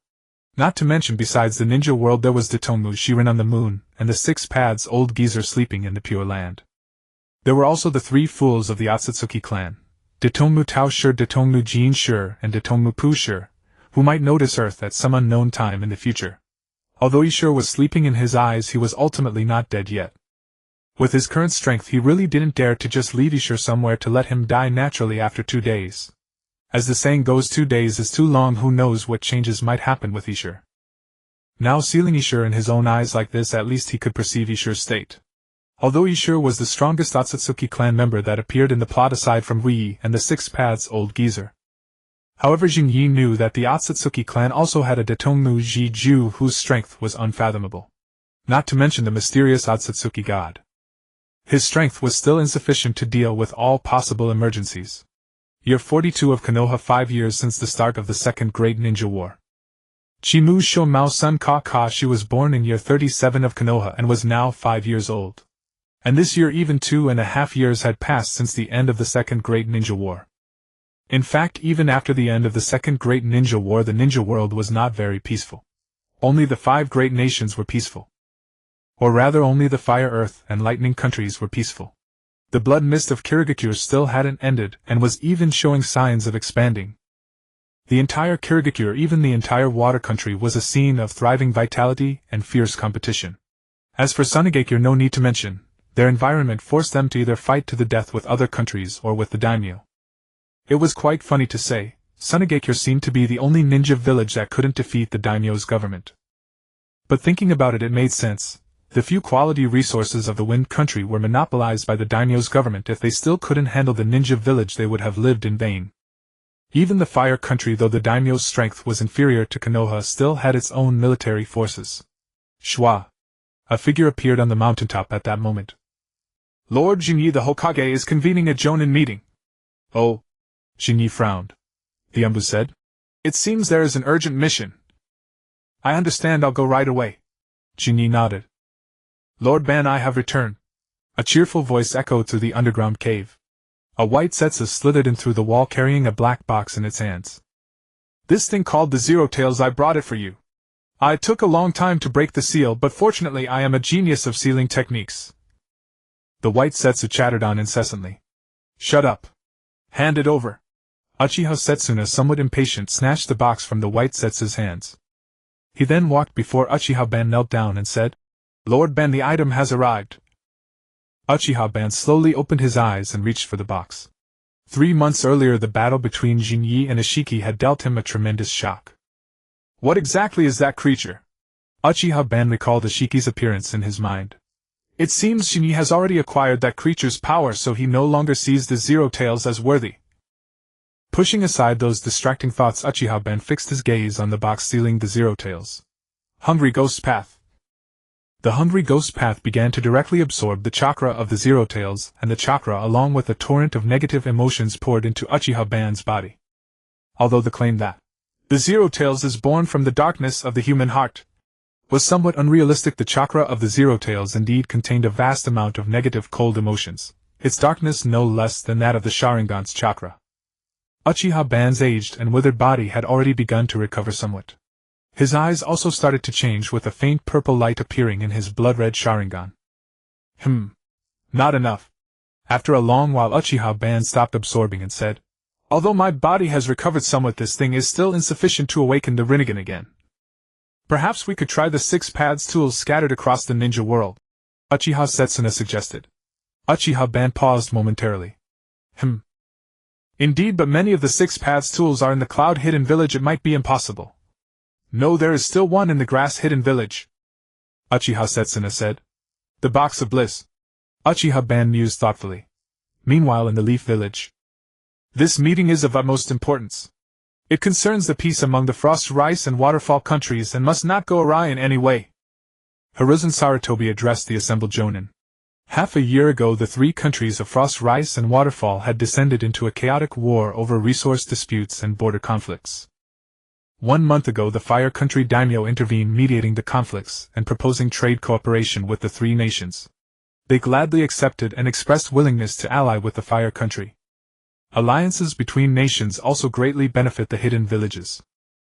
Not to mention, besides the ninja world, there was three-tomoe Shirin on the moon, and the 6 paths old geezer sleeping in the Pure Land. There were also the 3 fools of the Otsutsuki clan, three-tomoe Tao Shur, three-tomoe Jin Shur, and three-tomoe Pu Shur, who might notice Earth at some unknown time in the future. Although Ishur was sleeping in his eyes, he was ultimately not dead yet. With his current strength, he really didn't dare to just leave Ishur somewhere to let him die naturally after 2 days. As the saying goes, 2 days is too long. Who knows what changes might happen with Ishur. Now, sealing Ishur in his own eyes like this, at least he could perceive Ishur's state. Although Ishur was the strongest Otsutsuki clan member that appeared in the plot aside from Ruyi and the 6 paths old geezer. However, Jinyi knew that the Otsutsuki clan also had a three-tomoe Ji-Ju whose strength was unfathomable. Not to mention the mysterious Otsutsuki god. His strength was still insufficient to deal with all possible emergencies. Year 42 of Konoha, 5 years since the start of the 2nd Great Ninja War. Chimu Sho Mao Sun Ka Ka. She was born in year 37 of Konoha and was now 5 years old. And this year even 2.5 years had passed since the end of the 2nd Great Ninja War. In fact, even after the end of the 2nd Great Ninja War, the ninja world was not very peaceful. Only the 5 great nations were peaceful. Or rather, only the fire, earth, and lightning countries were peaceful. The blood mist of Kirigakure still hadn't ended and was even showing signs of expanding. The entire Kirigakure, even the entire water country, was a scene of thriving vitality and fierce competition. As for Sunigakure, no need to mention, their environment forced them to either fight to the death with other countries or with the daimyo. It was quite funny to say, Sunigakure seemed to be the only ninja village that couldn't defeat the daimyo's government. But thinking about it, it made sense. The few quality resources of the Wind Country were monopolized by the daimyo's government. If they still couldn't handle the ninja village, they would have lived in vain. Even the Fire Country, though the daimyo's strength was inferior to Konoha, still had its own military forces. Shwa. A figure appeared on the mountaintop at that moment. Lord Jinyi, the Hokage, is convening a Jonin meeting. Oh. Jinyi frowned. The Umbu said. It seems there is an urgent mission. I understand, I'll go right away. Jinyi nodded. Lord Ban, I have returned. A cheerful voice echoed through the underground cave. A white Setsu slithered in through the wall carrying a black box in its hands. This thing called the Zero Tails, I brought it for you. I took a long time to break the seal, but fortunately I am a genius of sealing techniques. The white Setsu chattered on incessantly. Shut up. Hand it over. Uchiha Setsuna, somewhat impatient, snatched the box from the white Setsu's hands. He then walked before Uchiha Ban, knelt down and said, Lord Ban, the item has arrived. Uchiha Ban slowly opened his eyes and reached for the box. 3 months earlier, the battle between Jinyi and Ishiki had dealt him a tremendous shock. What exactly is that creature? Uchiha Ban recalled Ishiki's appearance in his mind. It seems Jinyi has already acquired that creature's power, so he no longer sees the Zero Tails as worthy. Pushing aside those distracting thoughts, Uchiha Ban fixed his gaze on the box sealing the Zero Tails. Hungry Ghost Path. The Hungry Ghost Path began to directly absorb the chakra of the Zero Tails, and the chakra, along with a torrent of negative emotions, poured into Uchiha Ban's body. Although the claim that the Zero Tails is born from the darkness of the human heart was somewhat unrealistic, the chakra of the Zero Tails indeed contained a vast amount of negative cold emotions, its darkness no less than that of the Sharingan's chakra. Uchiha Ban's aged and withered body had already begun to recover somewhat. His eyes also started to change, with a faint purple light appearing in his blood-red Sharingan. Not enough. After a long while, Uchiha Ban stopped absorbing and said, Although my body has recovered somewhat, this thing is still insufficient to awaken the Rinnegan again. Perhaps we could try the 6 paths tools scattered across the ninja world, Uchiha Setsuna suggested. Uchiha Ban paused momentarily. Indeed, but many of the 6 paths tools are in the cloud hidden village. It might be impossible. No, there is still one in the grass hidden village, Uchiha Setsuna said. The box of bliss. Uchiha Ban mused thoughtfully. Meanwhile, in the leaf village. This meeting is of utmost importance. It concerns the peace among the frost, rice, and waterfall countries and must not go awry in any way. Hiruzen Sarutobi addressed the assembled jonin. Half a year ago, the 3 countries of Frost, Rice, and Waterfall had descended into a chaotic war over resource disputes and border conflicts. 1 month ago, the Fire Country daimyo intervened, mediating the conflicts and proposing trade cooperation with the 3 nations. They gladly accepted and expressed willingness to ally with the Fire Country. Alliances between nations also greatly benefit the hidden villages.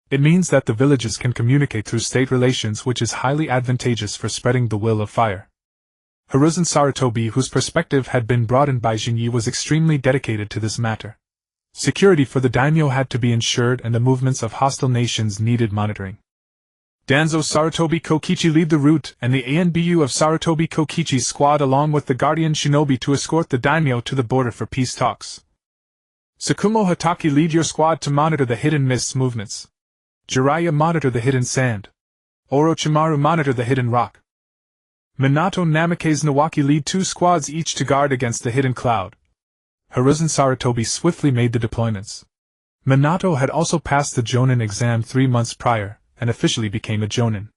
It means that the villages can communicate through state relations, which is highly advantageous for spreading the will of fire. Hiruzen Sarutobi, whose perspective had been broadened by Jinyi, was extremely dedicated to this matter. Security for the daimyo had to be ensured, and the movements of hostile nations needed monitoring. Danzo Sarutobi Kokichi lead the route, and the ANBU of Sarutobi Kokichi's squad along with the Guardian Shinobi to escort the daimyo to the border for peace talks. Tsukumo Hatake lead your squad to monitor the hidden mist's movements. Jiraiya monitor the hidden sand. Orochimaru monitor the hidden rock. Minato Namikaze Nawaki lead 2 squads each to guard against the hidden cloud. Hiruzen Sarutobi swiftly made the deployments. Minato had also passed the Jonin exam 3 months prior, and officially became a Jonin.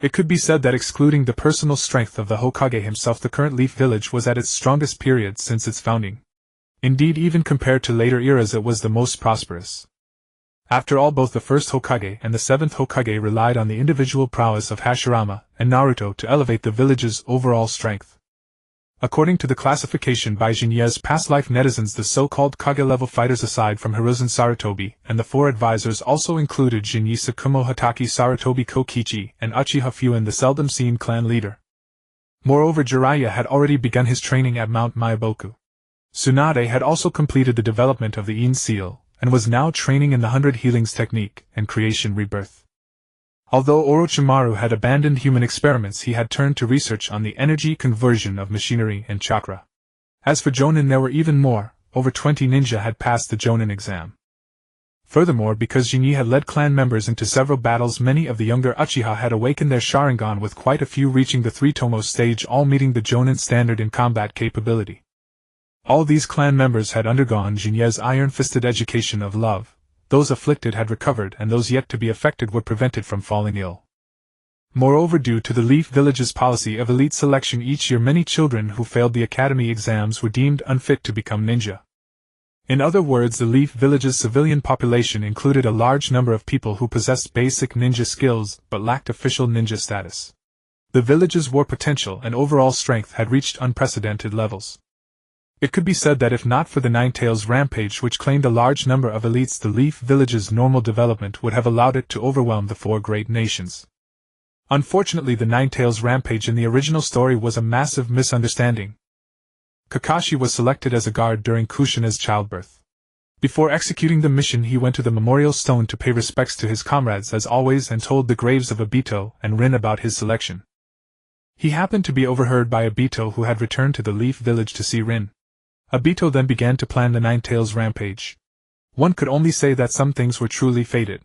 It could be said that excluding the personal strength of the Hokage himself, the current Leaf Village was at its strongest period since its founding. Indeed, even compared to later eras, it was the most prosperous. After all, both the first Hokage and the 7th Hokage relied on the individual prowess of Hashirama and Naruto to elevate the village's overall strength. According to the classification by Jinya's past life netizens, the so-called Kage-level fighters aside from Hiruzen Sarutobi and the 4 advisors also included Jinyi Tsukumo Hatake Sarutobi Kokichi and Uchiha Fuin, the seldom-seen clan leader. Moreover, Jiraiya had already begun his training at Mount Myaboku. Tsunade had also completed the development of the Yin Seal, and was now training in the 100 Healings technique and creation rebirth. Although Orochimaru had abandoned human experiments, he had turned to research on the energy conversion of machinery and chakra. As for Jonin, there were even more. Over 20 ninja had passed the Jonin exam. Furthermore, because Jinyi had led clan members into several battles, many of the younger Uchiha had awakened their Sharingan, with quite a few reaching the three-tomoe stage, all meeting the Jonin standard in combat capability. All these clan members had undergone Jinye's iron-fisted education of love. Those afflicted had recovered, and those yet to be affected were prevented from falling ill. Moreover, due to the Leaf Village's policy of elite selection each year, many children who failed the academy exams were deemed unfit to become ninja. In other words, the Leaf Village's civilian population included a large number of people who possessed basic ninja skills but lacked official ninja status. The village's war potential and overall strength had reached unprecedented levels. It could be said that if not for the Nine-Tails rampage, which claimed a large number of elites, the Leaf Village's normal development would have allowed it to overwhelm the 4 great nations. Unfortunately, the Nine-Tails rampage in the original story was a massive misunderstanding. Kakashi was selected as a guard during Kushina's childbirth. Before executing the mission, he went to the memorial stone to pay respects to his comrades as always and told the graves of Obito and Rin about his selection. He happened to be overheard by Obito, who had returned to the Leaf Village to see Rin. Obito then began to plan the Nine-Tails rampage. One could only say that some things were truly fated.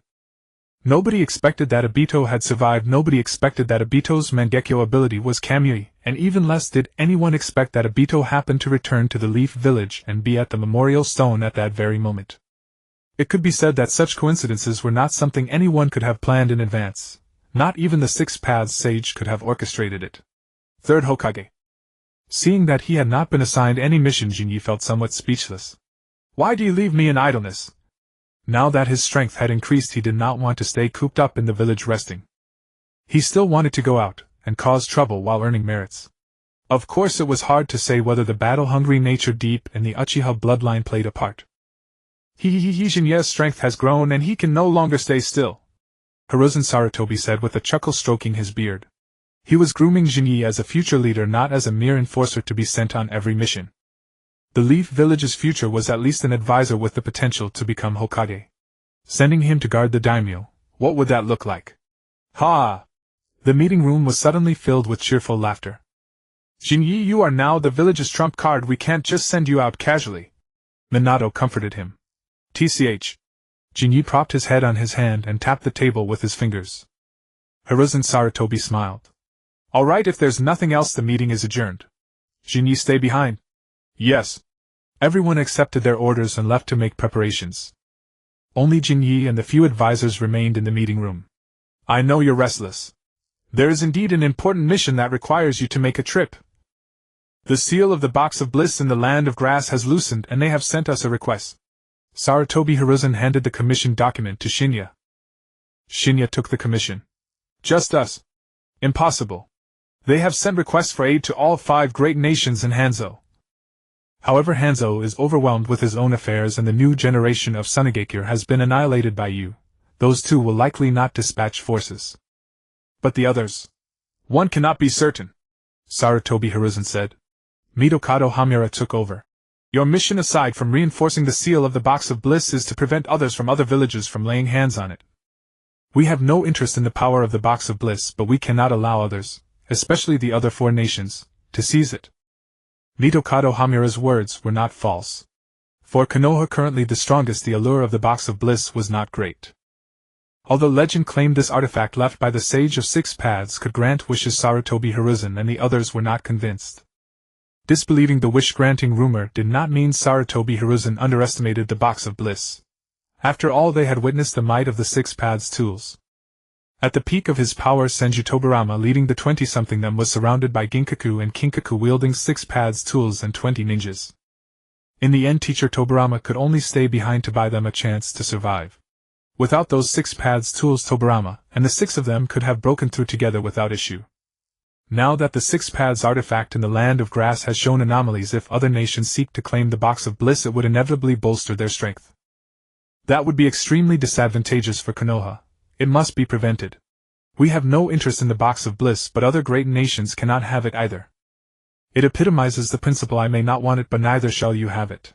Nobody expected that Obito had survived, nobody expected that Obito's Mangekyo ability was Kamui, and even less did anyone expect that Obito happened to return to the Leaf Village and be at the memorial stone at that very moment. It could be said that such coincidences were not something anyone could have planned in advance. Not even the 6 Paths sage could have orchestrated it. 3rd Hokage. Seeing that he had not been assigned any mission, Jinyi felt somewhat speechless. "Why do you leave me in idleness?" Now that his strength had increased, he did not want to stay cooped up in the village resting. He still wanted to go out and cause trouble while earning merits. Of course, it was hard to say whether the battle-hungry nature deep in the Uchiha bloodline played a part. Jinya's strength has grown and he can no longer stay still, Hiruzen Sarutobi said with a chuckle, stroking his beard. He was grooming Jinyi as a future leader, not as a mere enforcer to be sent on every mission. The Leaf Village's future was at least an advisor with the potential to become Hokage. Sending him to guard the daimyo, what would that look like? Ha! The meeting room was suddenly filled with cheerful laughter. Shin'ya, you are now the village's trump card, we can't just send you out casually. Minato comforted him. TCH. Shin'ya propped his head on his hand and tapped the table with his fingers. Hiruzen Sarutobi smiled. Alright, if there's nothing else, the meeting is adjourned. Shin'ya, stay behind. Yes. Everyone accepted their orders and left to make preparations. Only Shin'ya and the few advisors remained in the meeting room. I know you're restless. There is indeed an important mission that requires you to make a trip. The seal of the Box of Bliss in the Land of Grass has loosened and they have sent us a request. Sarutobi Hiruzen handed the commission document to Shin'ya. Shin'ya took the commission. Just us. Impossible. They have sent requests for aid to all 5 great nations in Hanzo. However, Hanzo is overwhelmed with his own affairs and the new generation of Sunigakure has been annihilated by you. Those 2 will likely not dispatch forces. But the others? One cannot be certain. Sarutobi Hiruzen said. Mitokado Homura took over. Your mission, aside from reinforcing the seal of the Box of Bliss, is to prevent others from other villages from laying hands on it. We have no interest in the power of the Box of Bliss, but we cannot allow others, especially the other 4 nations, to seize it. Mitokado Homura's words were not false. For Konoha, currently the strongest, the allure of the Box of Bliss was not great. Although legend claimed this artifact left by the Sage of 6 Paths could grant wishes, Sarutobi Hiruzen and the others were not convinced. Disbelieving the wish-granting rumor did not mean Sarutobi Hiruzen underestimated the Box of Bliss. After all, they had witnessed the might of the 6 Paths tools. At the peak of his power, Senju Tobarama, leading the 20-something them, was surrounded by Ginkaku and Kinkaku wielding 6 Paths tools and 20 ninjas. In the end, Teacher Tobarama could only stay behind to buy them a chance to survive. Without those 6 Paths tools, Tobarama and the 6 of them could have broken through together without issue. Now that the 6 Paths artifact in the Land of Grass has shown anomalies, if other nations seek to claim the Box of Bliss, it would inevitably bolster their strength. That would be extremely disadvantageous for Konoha. It must be prevented. We have no interest in the Box of Bliss, but other great nations cannot have it either. It epitomizes the principle I may not want it, but neither shall you have it.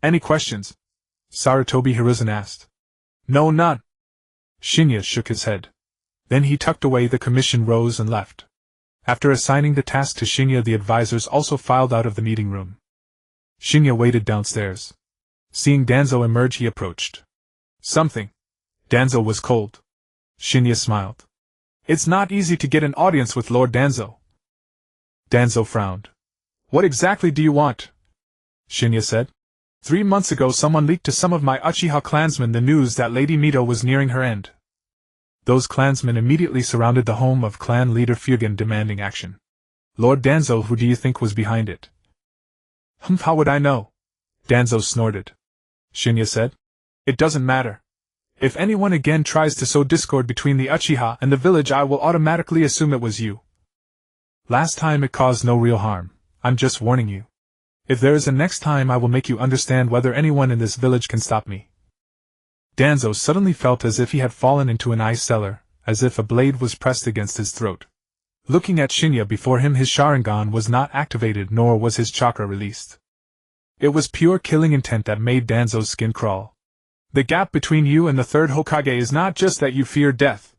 Any questions? Sarutobi Hiruzen asked. No, none. Shin'ya shook his head. Then he tucked away the commission, rose and left. After assigning the task to Shin'ya, the advisors also filed out of the meeting room. Shin'ya waited downstairs. Seeing Danzo emerge, he approached. Something. Danzo was cold. Shin'ya smiled. It's not easy to get an audience with Lord Danzo. Danzo frowned. What exactly do you want? Shin'ya said. 3 months ago, someone leaked to some of my Uchiha clansmen the news that Lady Mito was nearing her end. Those clansmen immediately surrounded the home of clan leader Fugen, demanding action. Lord Danzo, who do you think was behind it? How would I know? Danzo snorted. Shin'ya said. It doesn't matter. If anyone again tries to sow discord between the Uchiha and the village, I will automatically assume it was you. Last time it caused no real harm. I'm just warning you. If there is a next time, I will make you understand whether anyone in this village can stop me. Danzo suddenly felt as if he had fallen into an ice cellar, as if a blade was pressed against his throat. Looking at Shin'ya before him, his Sharingan was not activated, nor was his chakra released. It was pure killing intent that made Danzo's skin crawl. The gap between you and the 3rd Hokage is not just that you fear death.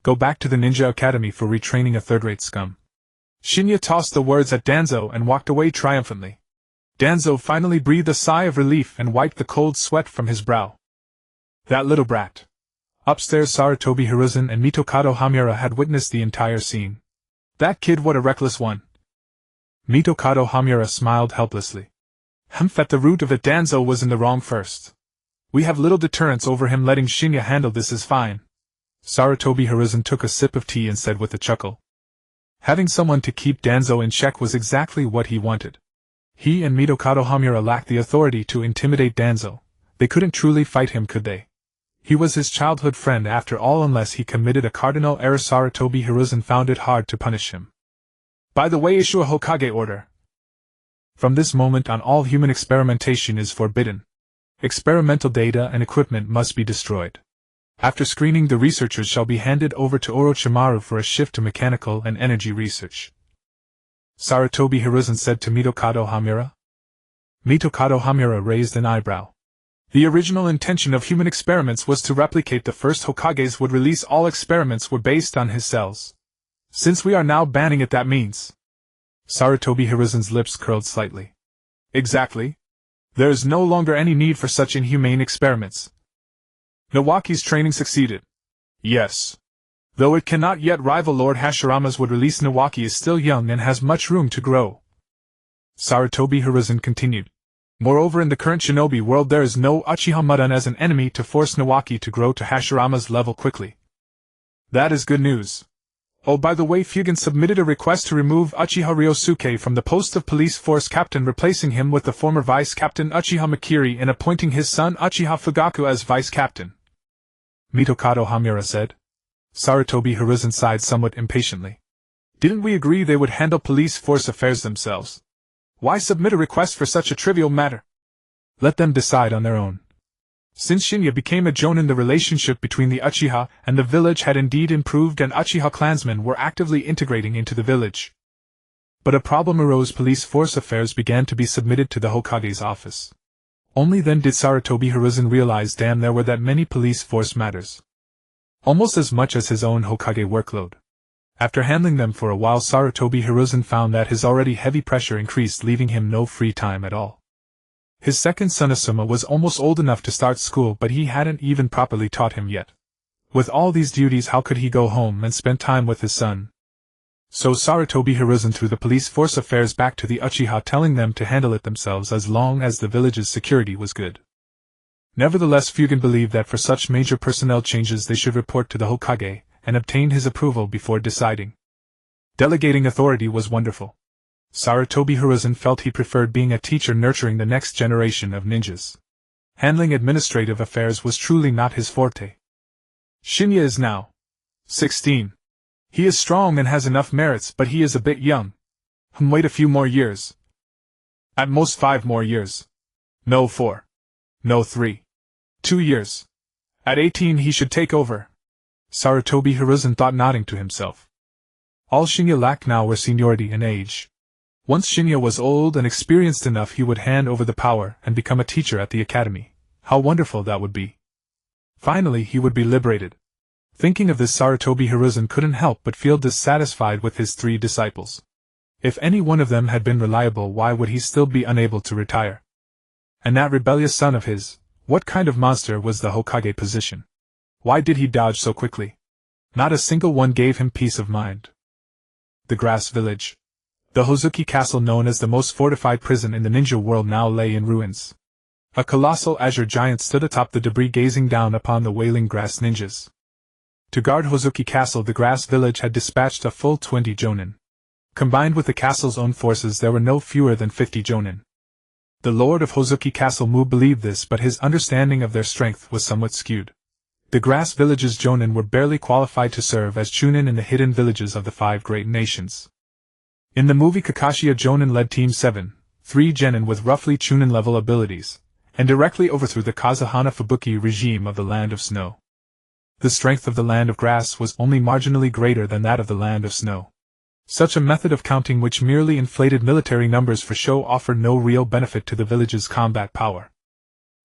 Go back to the Ninja Academy for retraining a third-rate scum. Shin'ya tossed the words at Danzo and walked away triumphantly. Danzo finally breathed a sigh of relief and wiped the cold sweat from his brow. That little brat. Upstairs, Sarutobi Hiruzen and Mitokado Homura had witnessed the entire scene. That kid, what a reckless one. Mitokado Homura smiled helplessly. At the root of it, Danzo was in the wrong first. We have little deterrence over him. Letting Shin'ya handle this is fine. Sarutobi Hiruzen took a sip of tea and said with a chuckle. Having someone to keep Danzo in check was exactly what he wanted. He and Mitokado Homura lacked the authority to intimidate Danzo. They couldn't truly fight him, could they? He was his childhood friend after all. Unless he committed a cardinal error, Sarutobi Hiruzen found it hard to punish him. By the way, issue a Hokage order. From this moment on, all human experimentation is forbidden. Experimental data and equipment must be destroyed. After screening, the researchers shall be handed over to Orochimaru for a shift to mechanical and energy research. Sarutobi Hiruzen said to Mitokado Homura. Mitokado Homura raised an eyebrow. The original intention of human experiments was to replicate the first Hokages would release all experiments were based on his cells. Since we are now banning it, that means... Sarutobi Hiruzen's lips curled slightly. Exactly. There is no longer any need for such inhumane experiments. Nawaki's training succeeded. Yes. Though it cannot yet rival Lord Hashirama's would release, Nawaki is still young and has much room to grow. Sarutobi Hiruzen continued. Moreover, in the current shinobi world there is no Uchiha Mudan as an enemy to force Nawaki to grow to Hashirama's level quickly. That is good news. Oh, by the way, Fugen submitted a request to remove Uchiha Ryosuke from the post of police force captain, replacing him with the former vice captain Uchiha Makiri and appointing his son Uchiha Fugaku as vice captain. Mitokado Homura said. Sarutobi Hiruzen sighed somewhat impatiently. Didn't we agree they would handle police force affairs themselves? Why submit a request for such a trivial matter? Let them decide on their own. Since Shin'ya became a jonin, the relationship between the Uchiha and the village had indeed improved, and Uchiha clansmen were actively integrating into the village. But a problem arose. Police force affairs began to be submitted to the Hokage's office. Only then did Sarutobi Hiruzen realize, damn, there were that many police force matters. Almost as much as his own Hokage workload. After handling them for a while, Sarutobi Hiruzen found that his already heavy pressure increased, leaving him no free time at all. His second son Asuma was almost old enough to start school, but he hadn't even properly taught him yet. With all these duties, how could he go home and spend time with his son? So Sarutobi Hiruzen threw the police force affairs back to the Uchiha, telling them to handle it themselves as long as the village's security was good. Nevertheless, Fugen believed that for such major personnel changes they should report to the Hokage and obtain his approval before deciding. Delegating authority was wonderful. Sarutobi Hiruzen felt he preferred being a teacher nurturing the next generation of ninjas. Handling administrative affairs was truly not his forte. Shin'ya is now 16. He is strong and has enough merits, but he is a bit young. Wait a few more years. At most 5 more years. No 4. No 3. 2 years. At 18 he should take over. Sarutobi Hiruzen thought, nodding to himself. All Shin'ya lacked now were seniority and age. Once Shin'ya was old and experienced enough, he would hand over the power and become a teacher at the academy. How wonderful that would be. Finally he would be liberated. Thinking of this, Sarutobi Hiruzen couldn't help but feel dissatisfied with his 3 disciples. If any one of them had been reliable, why would he still be unable to retire? And that rebellious son of his, what kind of monster was the Hokage position? Why did he dodge so quickly? Not a single one gave him peace of mind. The Grass Village. The Hozuki Castle, known as the most fortified prison in the ninja world, now lay in ruins. A colossal azure giant stood atop the debris, gazing down upon the wailing grass ninjas. To guard Hozuki Castle, the Grass Village had dispatched a full 20 jonin. Combined with the castle's own forces, there were no fewer than 50 jonin. The lord of Hozuki Castle, Mu, believed this, but his understanding of their strength was somewhat skewed. The Grass Village's jonin were barely qualified to serve as chunin in the hidden villages of the 5 great nations. In the movie, Kakashi, a jonin led Team 7, 3 genin with roughly chunin-level abilities, and directly overthrew the Kazuhana Fubuki regime of the Land of Snow. The strength of the Land of Grass was only marginally greater than that of the Land of Snow. Such a method of counting, which merely inflated military numbers for show, offered no real benefit to the village's combat power.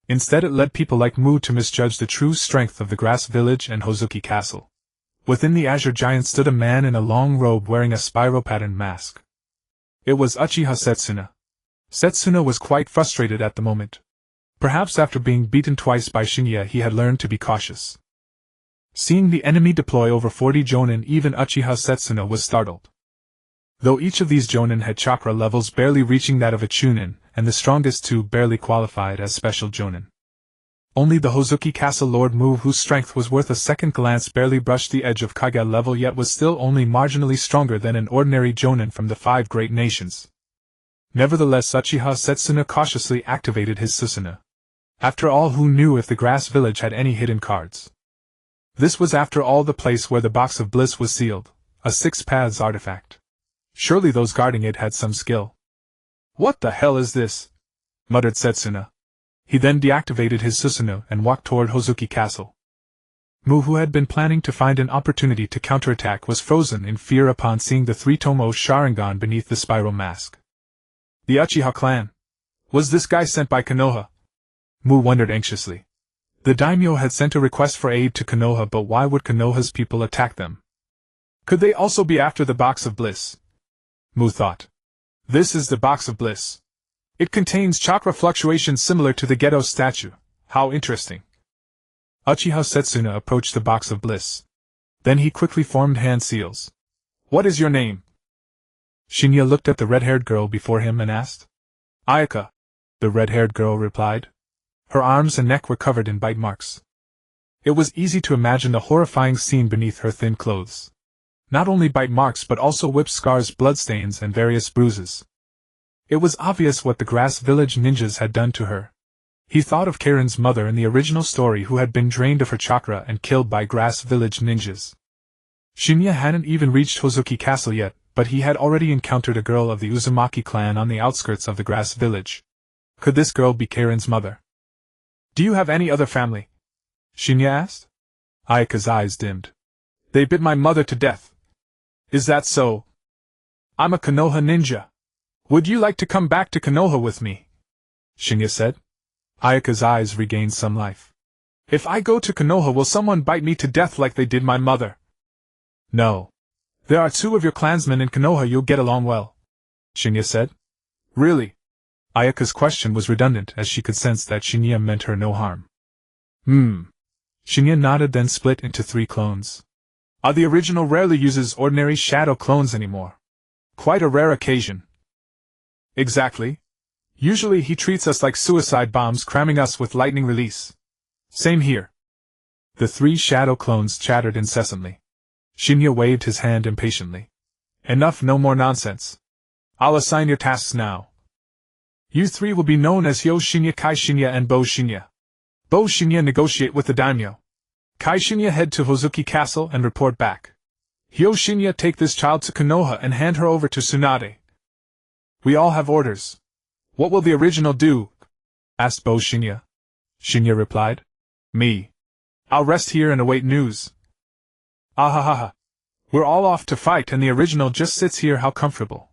Instead, it led people like Mu to misjudge the true strength of the Grass Village and Hozuki Castle. Within the azure giant stood a man in a long robe wearing a spiral-patterned mask. It was Uchiha Setsuna. Setsuna was quite frustrated at the moment. Perhaps after being beaten twice by Shin'ya, he had learned to be cautious. Seeing the enemy deploy over 40 jonin, even Uchiha Setsuna was startled. Though each of these jonin had chakra levels barely reaching that of a chunin, and the strongest 2 barely qualified as special jonin. Only the Hozuki Castle Lord Mu, whose strength was worth a second glance, barely brushed the edge of Kage level, yet was still only marginally stronger than an ordinary jonin from the 5 great nations. Nevertheless, Uchiha Setsuna cautiously activated his Susanoo. After all, who knew if the Grass Village had any hidden cards? This was, after all, the place where the Box of Bliss was sealed, a 6 paths artifact. Surely those guarding it had some skill. What the hell is this? Muttered Setsuna. He then deactivated his Susanoo and walked toward Hozuki Castle. Mu, who had been planning to find an opportunity to counterattack, was frozen in fear upon seeing the three-tomoe Sharingan beneath the spiral mask. The Uchiha clan. Was this guy sent by Konoha? Mu wondered anxiously. The daimyo had sent a request for aid to Konoha, but why would Konoha's people attack them? Could they also be after the Box of Bliss? Mu thought. This is the Box of Bliss. It contains chakra fluctuations similar to the Gedo statue. How interesting. Uchiha Setsuna approached the Box of Bliss. Then he quickly formed hand seals. What is your name? Shin'ya looked at the red-haired girl before him and asked. Ayaka, the red-haired girl replied. Her arms and neck were covered in bite marks. It was easy to imagine the horrifying scene beneath her thin clothes. Not only bite marks but also whip scars, bloodstains, and various bruises. It was obvious what the Grass Village ninjas had done to her. He thought of Karen's mother in the original story, who had been drained of her chakra and killed by Grass Village ninjas. Shin'ya hadn't even reached Hozuki Castle yet, but he had already encountered a girl of the Uzumaki clan on the outskirts of the Grass Village. Could this girl be Karen's mother? Do you have any other family? Shin'ya asked. Ayaka's eyes dimmed. They bit my mother to death. Is that so? I'm a Konoha ninja. Would you like to come back to Konoha with me? Shin'ya said. Ayaka's eyes regained some life. If I go to Konoha, will someone bite me to death like they did my mother? No. There are 2 of your clansmen in Konoha, you'll get along well, Shin'ya said. Really? Ayaka's question was redundant, as she could sense that Shin'ya meant her no harm. Shin'ya nodded, then split into 3 clones. The original rarely uses ordinary shadow clones anymore. Quite a rare occasion. Exactly. Usually he treats us like suicide bombs, cramming us with lightning release. Same here. The 3 shadow clones chattered incessantly. Shin'ya waved his hand impatiently. Enough, no more nonsense. I'll assign your tasks now. You 3 will be known as Hyo Shin'ya, Kai Shin'ya, and Bo Shin'ya. Bo Shin'ya negotiate with the daimyo. Kai Shin'ya head to Hozuki Castle and report back. Hyo Shin'ya take this child to Konoha and hand her over to Tsunade. We all have orders. What will the original do? Asked Bo Shin'ya. Shin'ya replied. Me. I'll rest here and await news. Ahahaha. We're all off to fight and the original just sits here, how comfortable.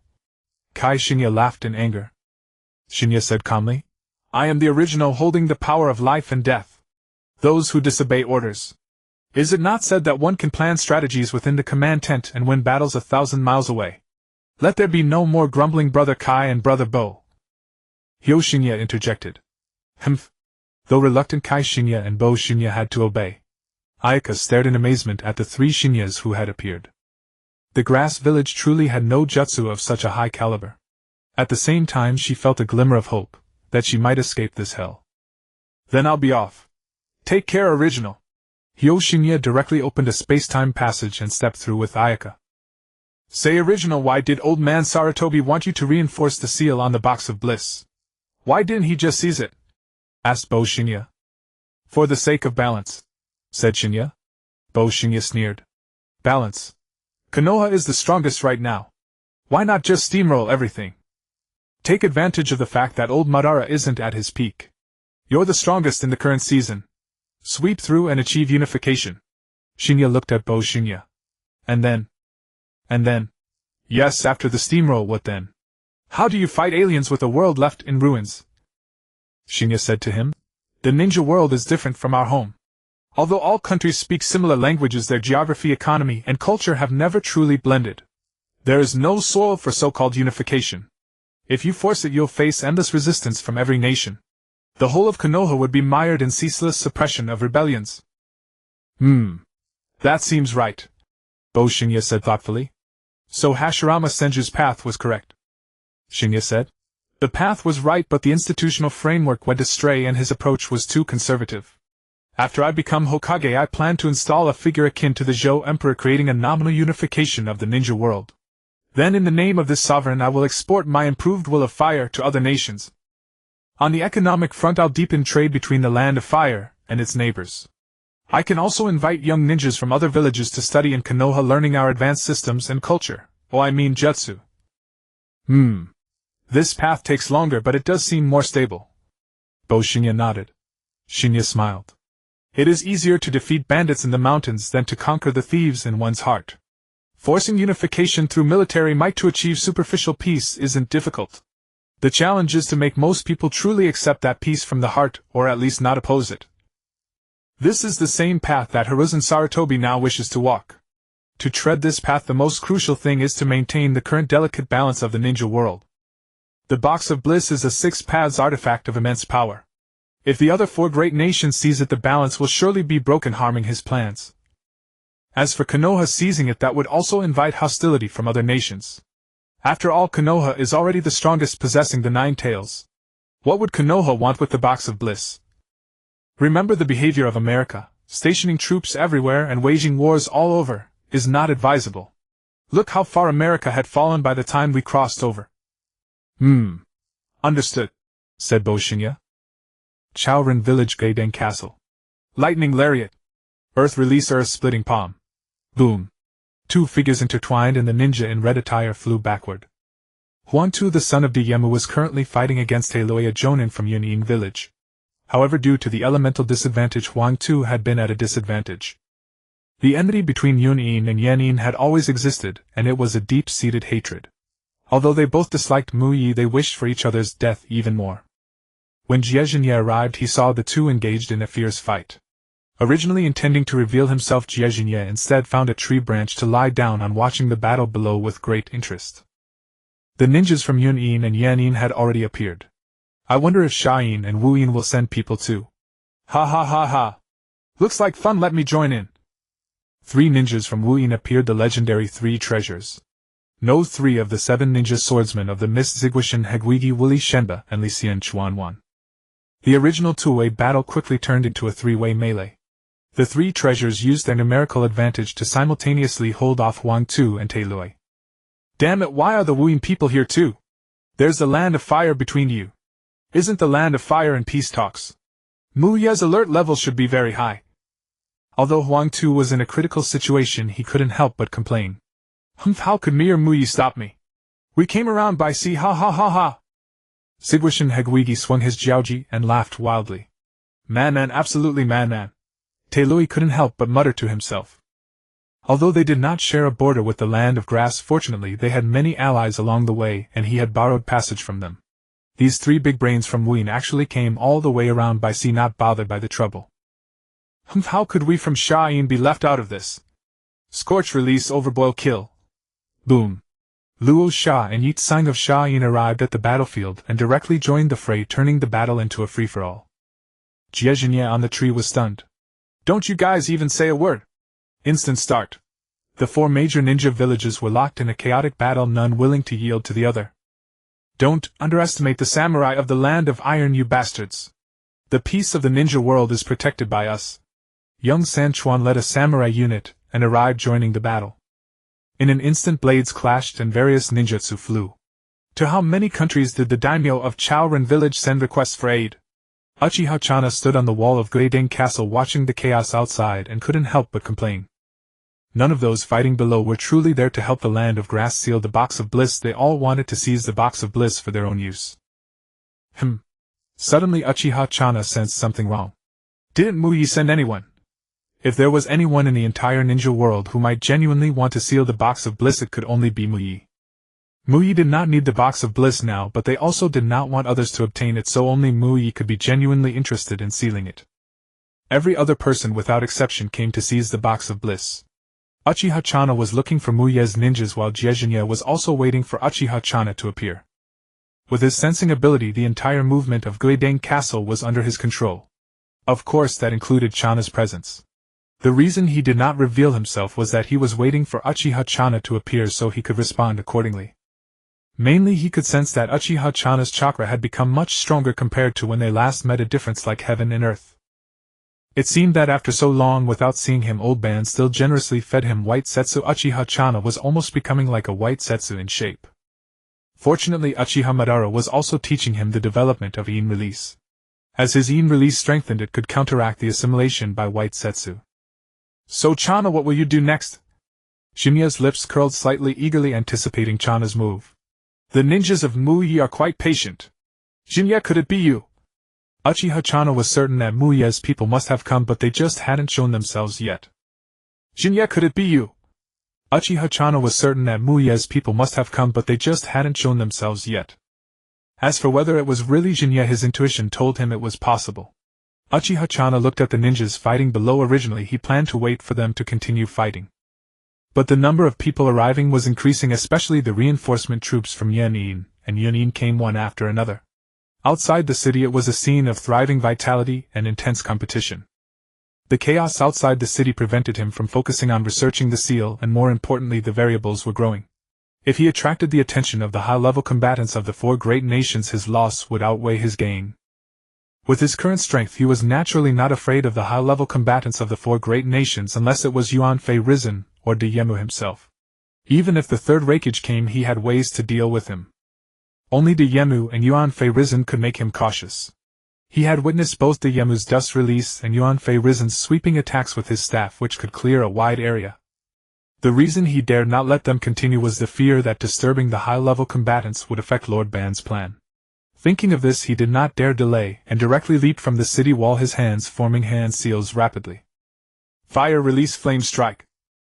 Kai Shin'ya laughed in anger. Shin'ya said calmly. I am the original, holding the power of life and death. Those who disobey orders. Is it not said that one can plan strategies within the command tent and win battles 1,000 miles away? Let there be no more grumbling, Brother Kai and Brother Bo. Hyo Shin'ya interjected. Humph. Though reluctant, Kai Shin'ya and Bo Shin'ya had to obey. Ayaka stared in amazement at the 3 Shin'yas who had appeared. The Grass Village truly had no jutsu of such a high caliber. At the same time, she felt a glimmer of hope that she might escape this hell. Then I'll be off. Take care, original. Hyo Shin'ya directly opened a space-time passage and stepped through with Ayaka. Say, original, why did old man Sarutobi want you to reinforce the seal on the Box of Bliss? Why didn't he just seize it? Asked Bo Shin'ya. For the sake of balance, said Shin'ya. Bo Shin'ya sneered. Balance? Konoha is the strongest right now. Why not just steamroll everything? Take advantage of the fact that old Madara isn't at his peak. You're the strongest in the current season. Sweep through and achieve unification. Shin'ya looked at Bo Shin'ya. And then? Yes, after the steamroll, what then? How do you fight aliens with a world left in ruins? Shin'ya said to him. The ninja world is different from our home. Although all countries speak similar languages, their geography, economy, and culture have never truly blended. There is no soil for so-called unification. If you force it, you'll face endless resistance from every nation. The whole of Konoha would be mired in ceaseless suppression of rebellions. That seems right, Bo Shin'ya said thoughtfully. So Hashirama Senju's path was correct. Shin'ya said. The path was right, but the institutional framework went astray and his approach was too conservative. After I become Hokage, I plan to install a figure akin to the Zhou Emperor, creating a nominal unification of the ninja world. Then in the name of this sovereign I will export my improved will of fire to other nations. On the economic front, I'll deepen trade between the Land of Fire and its neighbors. I can also invite young ninjas from other villages to study in Konoha, learning our advanced systems and culture. Jutsu. This path takes longer, but it does seem more stable. Bo Shin'ya nodded. Shin'ya smiled. It is easier to defeat bandits in the mountains than to conquer the thieves in one's heart. Forcing unification through military might to achieve superficial peace isn't difficult. The challenge is to make most people truly accept that peace from the heart, or at least not oppose it. This is the same path that Hiruzen Sarutobi now wishes to walk. To tread this path, the most crucial thing is to maintain the current delicate balance of the ninja world. The Box of Bliss is a 6 paths artifact of immense power. If the other 4 great nations seize it, the balance will surely be broken, harming his plans. As for Konoha seizing it, that would also invite hostility from other nations. After all, Konoha is already the strongest, possessing the 9 tails. What would Konoha want with the Box of Bliss? Remember the behavior of America, stationing troops everywhere and waging wars all over, is not advisable. Look how far America had fallen by the time we crossed over. Understood, said Shin'ya. Chaoren Village, Gaiden Castle. Lightning Lariat. Earth release, earth splitting palm. Boom. 2 figures intertwined and the ninja in red attire flew backward. Huangtu, the son of Dyemu, was currently fighting against Aloy, a jonin from Yunying village. However, due to the elemental disadvantage, Huangtu had been at a disadvantage. The enmity between Yunying and Yanyin had always existed, and it was a deep-seated hatred. Although they both disliked Muyi, they wished for each other's death even more. When Jie arrived, he saw the two engaged in a fierce fight. Originally intending to reveal himself, Jie instead found a tree branch to lie down on, watching the battle below with great interest. The ninjas from Yunyin and Yanyin had already appeared. I wonder if Shayin and Wuyin will send people too. Ha ha ha ha. Looks like fun, let me join in. 3 ninjas from Wuyin appeared, the legendary 3 treasures. No 3 of the 7 ninja swordsmen of the Mist, Ziguishin, Hegwigi, Wuli Shenba, and Lisian Chuan. The original 2-way battle quickly turned into a 3-way melee. The 3 treasures used their numerical advantage to simultaneously hold off Huangtu and Tailui. Damn it, why are the Wuyin people here too? There's the land of fire between you. Isn't the land of fire and peace talks? Muye's alert level should be very high. Although Huangtu was in a critical situation, he couldn't help but complain. How could me or Muyi stop me? We came around by sea, ha ha ha ha. Ziguishin Hegwigi swung his jiaoji and laughed wildly. Man, absolutely man. Tailui couldn't help but mutter to himself. Although they did not share a border with the land of grass, fortunately they had many allies along the way, and he had borrowed passage from them. These 3 big brains from Wuyin actually came all the way around by sea, not bothered by the trouble. How could we from Shayin be left out of this? Scorch, release, overboil, kill. Boom. Luo Sha and Yi Tsang of Shayin arrived at the battlefield and directly joined the fray, turning the battle into a free-for-all. Jie on the tree was stunned. Don't you guys even say a word? Instant start. The 4 major ninja villages were locked in a chaotic battle, none willing to yield to the other. Don't underestimate the samurai of the land of iron, you bastards. The peace of the ninja world is protected by us. Young Sanchuan led a samurai unit and arrived, joining the battle. In an instant, blades clashed and various ninjutsu flew. To how many countries did the daimyo of Chaoren village send requests for aid? Uchiha Channa stood on the wall of Gaiden Castle watching the chaos outside and couldn't help but complain. None of those fighting below were truly there to help the land of grass seal the Box of Bliss. They all wanted to seize the Box of Bliss for their own use. Suddenly Uchiha Channa sensed something wrong. Didn't Muyi send anyone? If there was anyone in the entire ninja world who might genuinely want to seal the Box of Bliss, it could only be Muyi. Muyi did not need the Box of Bliss now, but they also did not want others to obtain it, so only Muyi could be genuinely interested in sealing it. Every other person without exception came to seize the Box of Bliss. Uchiha Channa was looking for Muye's ninjas, while Jie was also waiting for Uchiha Channa to appear. With his sensing ability, the entire movement of Gaiden Castle was under his control. Of course, that included Channa's presence. The reason he did not reveal himself was that he was waiting for Uchiha Channa to appear so he could respond accordingly. Mainly, he could sense that Uchiha Channa's chakra had become much stronger compared to when they last met, a difference like heaven and earth. It seemed that after so long without seeing him, Old Man still generously fed him white setsu. Uchiha Channa was almost becoming like a white setsu in shape. Fortunately, Uchiha Madara was also teaching him the development of Yin release. As his Yin release strengthened, it could counteract the assimilation by white setsu. So Channa, what will you do next? Shin'ya's lips curled slightly, eagerly anticipating Channa's move. The ninjas of Muyi are quite patient. Shin'ya, could it be you? Uchiha Channa was certain that Muye's people must have come, but they just hadn't shown themselves yet. Shin'ya, could it be you? Uchiha Channa was certain that Muye's people must have come, but they just hadn't shown themselves yet. As for whether it was really Shin'ya, his intuition told him it was possible. Uchiha Channa looked at the ninjas fighting below. Originally he planned to wait for them to continue fighting. But the number of people arriving was increasing, especially the reinforcement troops from Yunin, and Yunin came one after another. Outside the city it was a scene of thriving vitality and intense competition. The chaos outside the city prevented him from focusing on researching the seal, and more importantly the variables were growing. If he attracted the attention of the high-level combatants of the four great nations, his loss would outweigh his gain. With his current strength he was naturally not afraid of the high-level combatants of the four great nations unless it was Yuan Fei Risen, or Dayemu himself. Even if the third Hokage came, he had ways to deal with him. Only Dayemu and Yuan Fei Risen could make him cautious. He had witnessed both Dayemu's dust release and Yuan Fei Risen's sweeping attacks with his staff, which could clear a wide area. The reason he dared not let them continue was the fear that disturbing the high-level combatants would affect Lord Ban's plan. Thinking of this, he did not dare delay, and directly leaped from the city wall, his hands forming hand seals rapidly. Fire, release, flame, strike.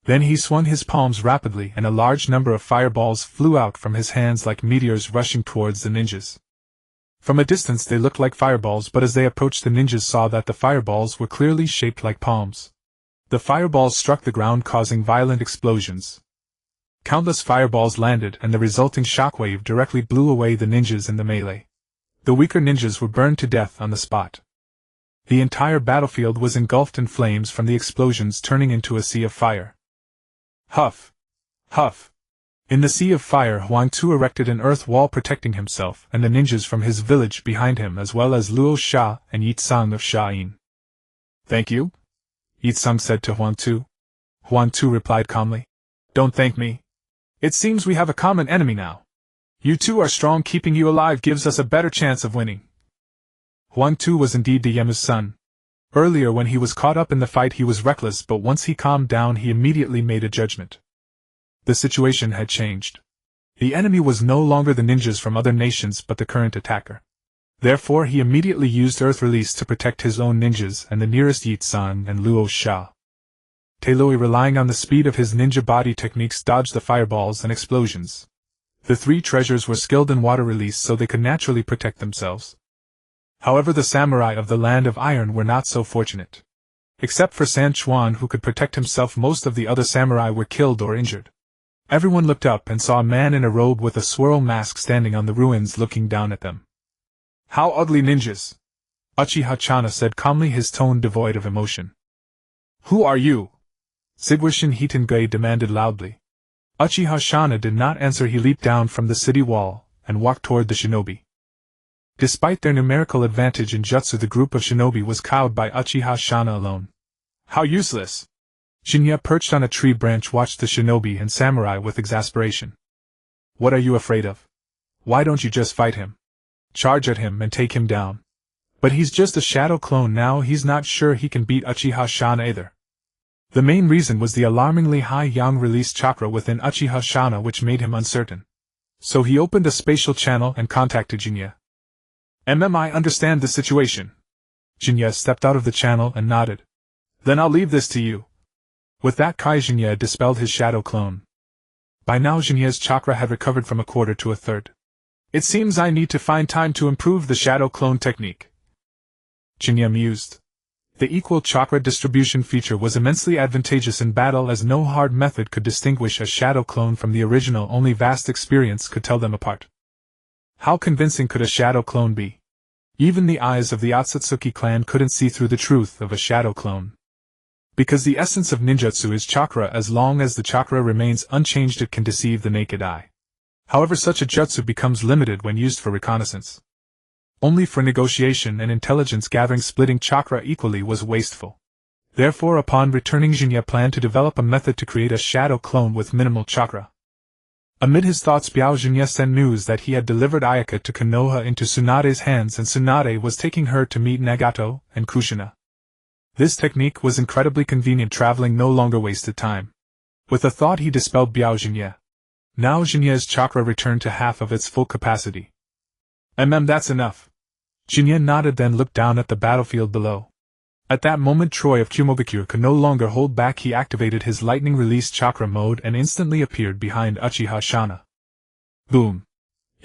Then he swung his palms rapidly, and a large number of fireballs flew out from his hands like meteors rushing towards the ninjas. From a distance they looked like fireballs, but as they approached the ninjas saw that the fireballs were clearly shaped like palms. The fireballs struck the ground, causing violent explosions. Countless fireballs landed, and the resulting shockwave directly blew away the ninjas in the melee. The weaker ninjas were burned to death on the spot. The entire battlefield was engulfed in flames from the explosions, turning into a sea of fire. Huff! Huff! In the sea of fire, Huang Tu erected an earth wall protecting himself and the ninjas from his village behind him, as well as Luo Sha and Yi Tsang of Sha'in. Thank you? Yi Tsang said to Huang Tu. Huang Tu replied calmly. Don't thank me. It seems we have a common enemy now. You two are strong. Keeping you alive gives us a better chance of winning. Huang Tu was indeed Dayemu's son. Earlier when he was caught up in the fight he was reckless, but once he calmed down he immediately made a judgment. The situation had changed. The enemy was no longer the ninjas from other nations but the current attacker. Therefore he immediately used Earth Release to protect his own ninjas and the nearest Yi Tsang and Luo Sha. Tailoi, relying on the speed of his ninja body techniques, dodged the fireballs and explosions. The three treasures were skilled in water release, so they could naturally protect themselves. However, the samurai of the Land of Iron were not so fortunate. Except for San Chuan, who could protect himself, most of the other samurai were killed or injured. Everyone looked up and saw a man in a robe with a swirl mask standing on the ruins looking down at them. How ugly ninjas! Uchiha Channa said calmly, his tone devoid of emotion. Who are you? Sigwashin Hitengui demanded loudly. Uchiha Channa did not answer. He leaped down from the city wall and walked toward the shinobi. Despite their numerical advantage in jutsu, the group of shinobi was cowed by Uchiha Channa alone. How useless! Shin'ya, perched on a tree branch, watched the shinobi and samurai with exasperation. What are you afraid of? Why don't you just fight him? Charge at him and take him down. But he's just a shadow clone now. He's not sure he can beat Uchiha Channa either. The main reason was the alarmingly high yang release chakra within Uchiha Channa, which made him uncertain. So he opened a spatial channel and contacted Shin'ya. I understand the situation. Shin'ya stepped out of the channel and nodded. Then I'll leave this to you. With that, Shin'ya dispelled his shadow clone. By now Shin'ya's chakra had recovered from a quarter to a third. It seems I need to find time to improve the shadow clone technique. Shin'ya mused. The equal chakra distribution feature was immensely advantageous in battle, as no hard method could distinguish a shadow clone from the original, only vast experience could tell them apart. How convincing could a shadow clone be? Even the eyes of the Otsutsuki clan couldn't see through the truth of a shadow clone. Because the essence of ninjutsu is chakra, as long as the chakra remains unchanged it can deceive the naked eye. However, such a jutsu becomes limited when used for reconnaissance. Only for negotiation and intelligence gathering, splitting chakra equally was wasteful. Therefore, upon returning, Shin'ya planned to develop a method to create a shadow clone with minimal chakra. Amid his thoughts, Biao Shin'ya sent news that he had delivered Ayaka to Konoha into Tsunade's hands, and Tsunade was taking her to meet Nagato and Kushina. This technique was incredibly convenient. Traveling no longer wasted time. With a thought, he dispelled Biao Shin'ya. Now Shin'ya's chakra returned to half of its full capacity. That's enough. Shin'ya nodded, then looked down at the battlefield below. At that moment, Troy of Kumogakure could no longer hold back. He activated his lightning release chakra mode and instantly appeared behind Uchiha Channa. Boom!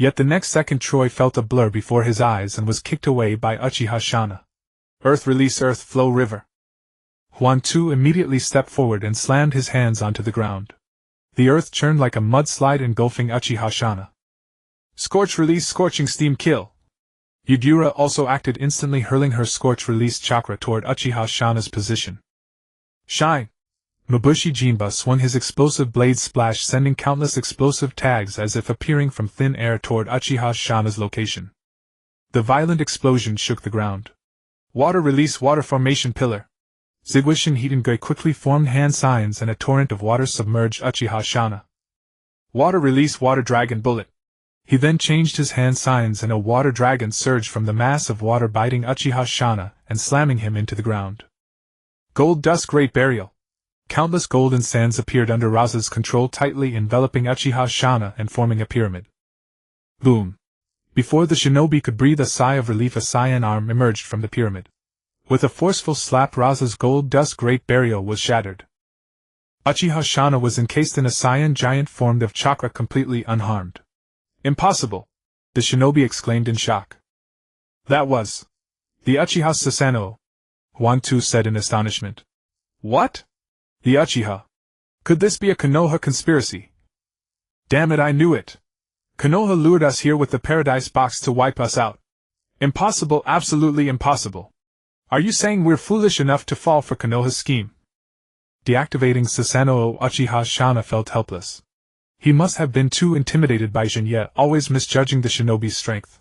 Yet the next second Troy felt a blur before his eyes and was kicked away by Uchiha Shin'ya. Earth release, earth flow river. Huan Tu immediately stepped forward and slammed his hands onto the ground. The earth churned like a mudslide engulfing Uchiha Shin'ya. Scorch release, scorching steam kill. Yugura also acted instantly, hurling her scorch release chakra toward Uchiha Shin'ya's position. Shine! Mabushi Jinba swung his explosive blade splash, sending countless explosive tags as if appearing from thin air toward Uchiha Shin'ya's location. The violent explosion shook the ground. Water release, water formation pillar. Zigwishin Hitengui quickly formed hand signs and a torrent of water submerged Uchiha Shin'ya. Water release, water dragon bullet. He then changed his hand signs and a water dragon surged from the mass of water, biting Uchiha Shin'ya and slamming him into the ground. Gold dust, great burial. Countless golden sands appeared under Raza's control, tightly enveloping Uchiha Shin'ya and forming a pyramid. Boom! Before the shinobi could breathe a sigh of relief, a cyan arm emerged from the pyramid. With a forceful slap, Raza's gold dust great burial was shattered. Uchiha Shin'ya was encased in a cyan giant formed of chakra, completely unharmed. Impossible! The shinobi exclaimed in shock. That was the Uchiha Susanoo, Huan Tu said in astonishment. What? The Uchiha? Could this be a Konoha conspiracy? Damn it, I knew it! Konoha lured us here with the Paradise Box to wipe us out. Impossible, absolutely impossible. Are you saying we're foolish enough to fall for Konoha's scheme? Deactivating Susanoo, Uchiha Shin'ya felt helpless. He must have been too intimidated by Shin'ya, always misjudging the shinobi's strength.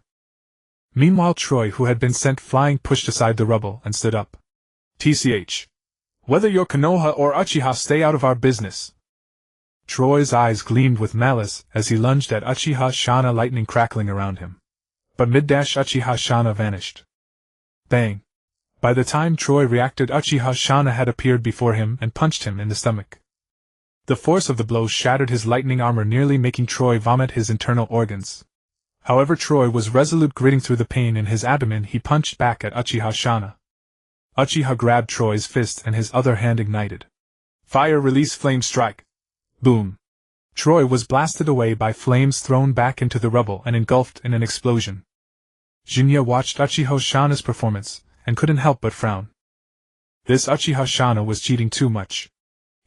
Meanwhile, Troy, who had been sent flying, pushed aside the rubble and stood up. TCH. Whether you're Konoha or Uchiha, stay out of our business. Troy's eyes gleamed with malice as he lunged at Uchiha Shin'ya, lightning crackling around him. But Uchiha Shin'ya vanished. Bang! By the time Troy reacted, Uchiha Shin'ya had appeared before him and punched him in the stomach. The force of the blow shattered his lightning armor, nearly making Troy vomit his internal organs. However, Troy was resolute. Gritting through the pain in his abdomen, he punched back at Uchiha Shin'ya. Uchiha grabbed Troy's fist and his other hand ignited. Fire release, flame strike. Boom! Troy was blasted away by flames thrown back into the rubble and engulfed in an explosion. Shin'ya watched Uchiha Shin'ya's performance and couldn't help but frown. This Uchiha Shin'ya was cheating too much.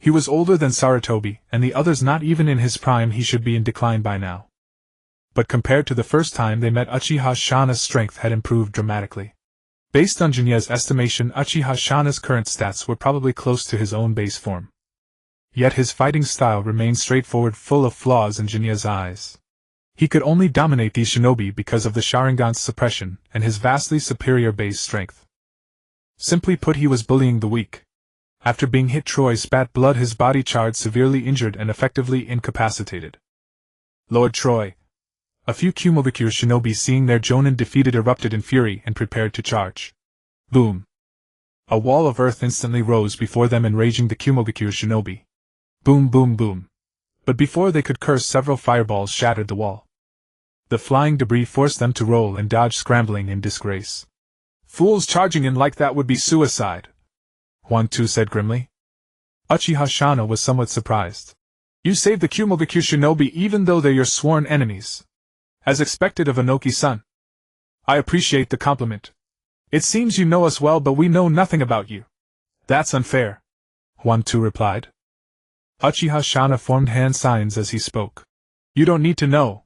He was older than Sarutobi, and the others not even in his prime. He should be in decline by now. But compared to the first time they met, Uchiha Shin'ya's strength had improved dramatically. Based on Shin'ya's estimation, Uchiha Shin'ya's current stats were probably close to his own base form. Yet his fighting style remained straightforward, full of flaws in Shin'ya's eyes. He could only dominate these shinobi because of the Sharingan's suppression and his vastly superior base strength. Simply put, he was bullying the weak. After being hit, Troy spat blood, his body charred, severely injured and effectively incapacitated. Lord Troy! A few Kumogakure shinobi, seeing their jonin defeated, erupted in fury and prepared to charge. Boom! A wall of earth instantly rose before them, enraging the Kumogakure shinobi. Boom, boom, boom! But before they could curse, several fireballs shattered the wall. The flying debris forced them to roll and dodge, scrambling in disgrace. Fools, charging in like that would be suicide, Huan Tu said grimly. Uchiha Shin'ya was somewhat surprised. You saved the Kumogakure shinobi even though they're your sworn enemies. As expected of Inoki-san. I appreciate the compliment. It seems you know us well, but we know nothing about you. That's unfair, Huan Tu replied. Uchiha Shin'ya formed hand signs as he spoke. You don't need to know.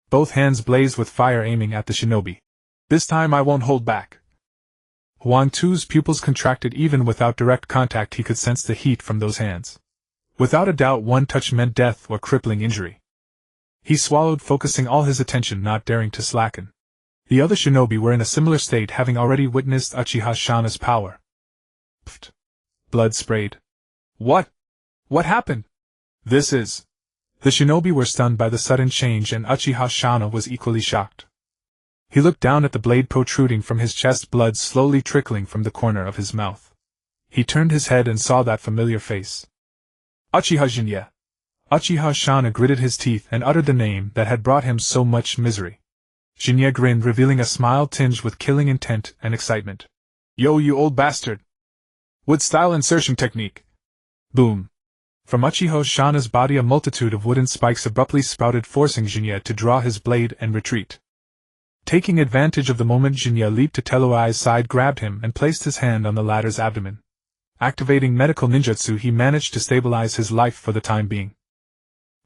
Both hands blazed with fire, aiming at the shinobi. This time I won't hold back. Huan Tu's pupils contracted. Even without direct contact, he could sense the heat from those hands. Without a doubt, one touch meant death or crippling injury. He swallowed, focusing all his attention, not daring to slacken. The other shinobi were in a similar state, having already witnessed Uchiha Shin'ya's power. Pfft! Blood sprayed. What? What happened? This is... The shinobi were stunned by the sudden change, and Uchiha Shin'ya was equally shocked. He looked down at the blade protruding from his chest, blood slowly trickling from the corner of his mouth. He turned his head and saw that familiar face. Uchiha Shin'ya! Uchiha Shin'ya gritted his teeth and uttered the name that had brought him so much misery. Shin'ya grinned, revealing a smile tinged with killing intent and excitement. Yo, you old bastard! Wood style insertion technique! Boom! From Uchiha Shin'ya's body a multitude of wooden spikes abruptly sprouted, forcing Shin'ya to draw his blade and retreat. Taking advantage of the moment, Shin'ya leaped to Telloai's side, grabbed him, and placed his hand on the latter's abdomen. Activating medical ninjutsu, he managed to stabilize his life for the time being.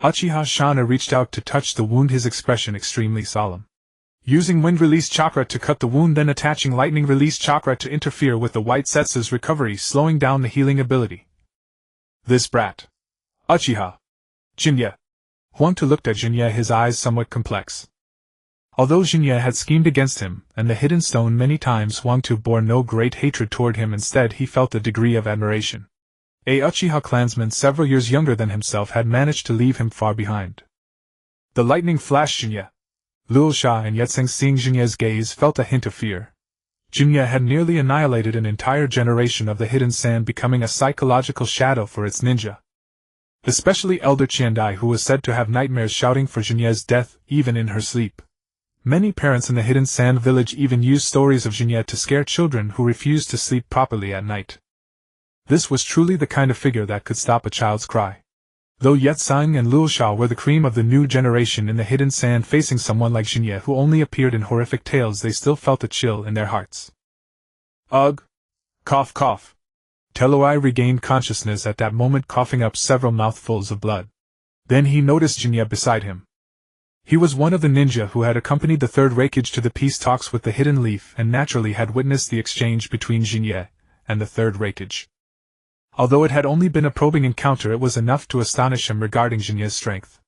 Uchiha Shin'ya reached out to touch the wound, his expression extremely solemn. Using wind release chakra to cut the wound, then attaching lightning release chakra to interfere with the white setsu's recovery, slowing down the healing ability. This brat. Uchiha Shin'ya. Huangtu looked at Shin'ya, his eyes somewhat complex. Although Shin'ya had schemed against him and the hidden stone many times, Huangtu bore no great hatred toward him. Instead, he felt a degree of admiration. A Uchiha clansman several years younger than himself had managed to leave him far behind. The lightning flashed Shin'ya. Luo Sha and Yetseng, seeing Shin'ya's gaze, felt a hint of fear. Shin'ya had nearly annihilated an entire generation of the hidden sand, becoming a psychological shadow for its ninja. Especially Elder Qiandai, who was said to have nightmares shouting for Shin'ya's death, even in her sleep. Many parents in the hidden sand village even used stories of Shin'ya to scare children who refused to sleep properly at night. This was truly the kind of figure that could stop a child's cry. Though Yetseng and Luo Sha were the cream of the new generation in the hidden sand, facing someone like Shin'ya who only appeared in horrific tales, they still felt a chill in their hearts. Ugh! Cough cough! Telloai regained consciousness at that moment, coughing up several mouthfuls of blood. Then he noticed Shin'ya beside him. He was one of the ninja who had accompanied the third Hokage to the peace talks with the Hidden Leaf, and naturally had witnessed the exchange between Shin'ya and the third Hokage. Although it had only been a probing encounter, it was enough to astonish him regarding Shin'ya's strength.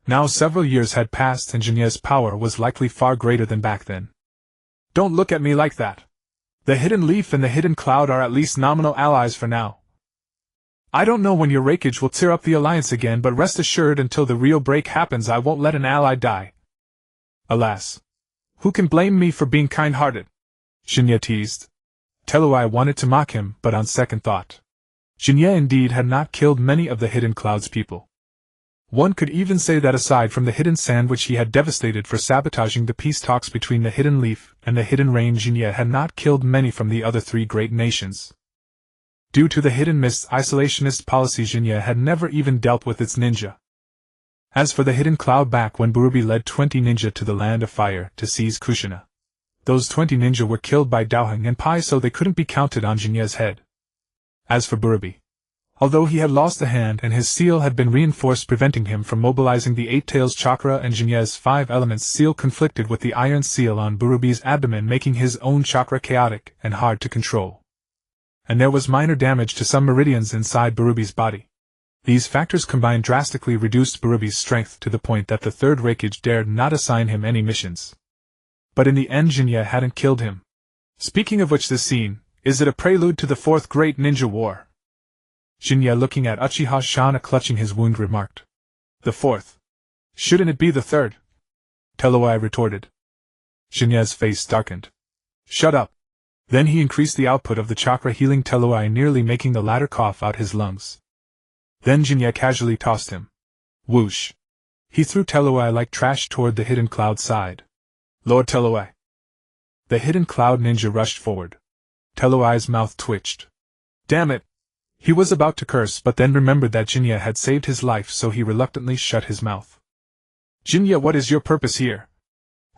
Now several years had passed and Shin'ya's power was likely far greater than back then. Don't look at me like that. The Hidden Leaf and the Hidden Cloud are at least nominal allies for now. I don't know when your Hokage will tear up the alliance again, but rest assured, until the real break happens, I won't let an ally die. Alas. Who can blame me for being kind-hearted? Shin'ya teased. Telloai wanted to mock him, but on second thought. Shin'ya indeed had not killed many of the Hidden Cloud's people. One could even say that aside from the Hidden Sand, which he had devastated for sabotaging the peace talks between the Hidden Leaf and the Hidden Rain, Shin'ya had not killed many from the other three great nations. Due to the Hidden Mist's isolationist policy, Shin'ya had never even dealt with its ninja. As for the Hidden Cloud, back when Burubi led 20 ninja to the Land of Fire to seize Kushina, those 20 ninja were killed by Daoheng and Pai, so they couldn't be counted on Shin'ya's head. As for Burubi, although he had lost a hand and his seal had been reinforced, preventing him from mobilizing the Eight Tails chakra, and Shin'ya's 5 elements seal conflicted with the iron seal on Burubi's abdomen, making his own chakra chaotic and hard to control. And there was minor damage to some meridians inside Burubi's body. These factors combined drastically reduced Burubi's strength to the point that the third Hokage dared not assign him any missions. But in the end, Shin'ya hadn't killed him. Speaking of which, this scene, is it a prelude to the fourth great ninja war? Shin'ya, looking at Uchiha Shin'ya clutching his wound, remarked. The fourth. Shouldn't it be the third? Telloai retorted. Shin'ya's face darkened. Shut up. Then he increased the output of the chakra, healing Telloai, nearly making the latter cough out his lungs. Then Shin'ya casually tossed him. Whoosh. He threw Telloai like trash toward the Hidden Cloud side. Lord Telloai. The Hidden Cloud ninja rushed forward. Telloai's mouth twitched. Damn it! He was about to curse, but then remembered that Shin'ya had saved his life, so he reluctantly shut his mouth. Shin'ya, what is your purpose here?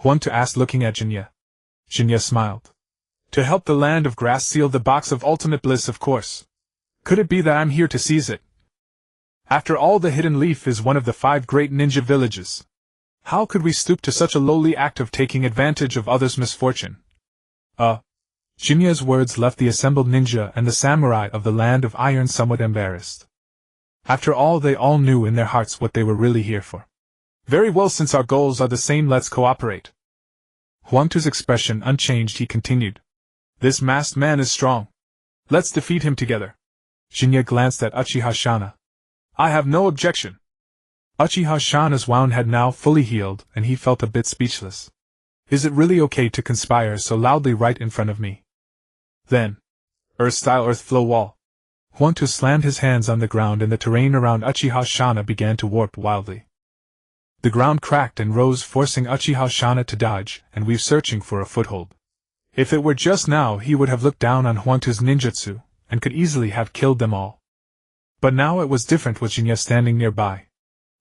Huangtu asked, looking at Shin'ya. Shin'ya smiled. To help the Land of Grass seal the box of ultimate bliss, of course. Could it be that I'm here to seize it? After all, the Hidden Leaf is one of the 5 great ninja villages. How could we stoop to such a lowly act of taking advantage of others' misfortune? Shin'ya's words left the assembled ninja and the samurai of the Land of Iron somewhat embarrassed. After all, they all knew in their hearts what they were really here for. Very well, since our goals are the same, let's cooperate. Huangtu's expression unchanged, he continued. This masked man is strong. Let's defeat him together. Shin'ya glanced at Uchiha Shin'ya. I have no objection. Uchiha Shin'ya's wound had now fully healed, and he felt a bit speechless. Is it really okay to conspire so loudly right in front of me? Then, Earth-style earth flow wall. Huangtu slammed his hands on the ground, and the terrain around Uchiha Shin'ya began to warp wildly. The ground cracked and rose, forcing Uchiha Shin'ya to dodge and weave, searching for a foothold. If it were just now, he would have looked down on Huangtu's ninjutsu, and could easily have killed them all. But now it was different with Shin'ya standing nearby.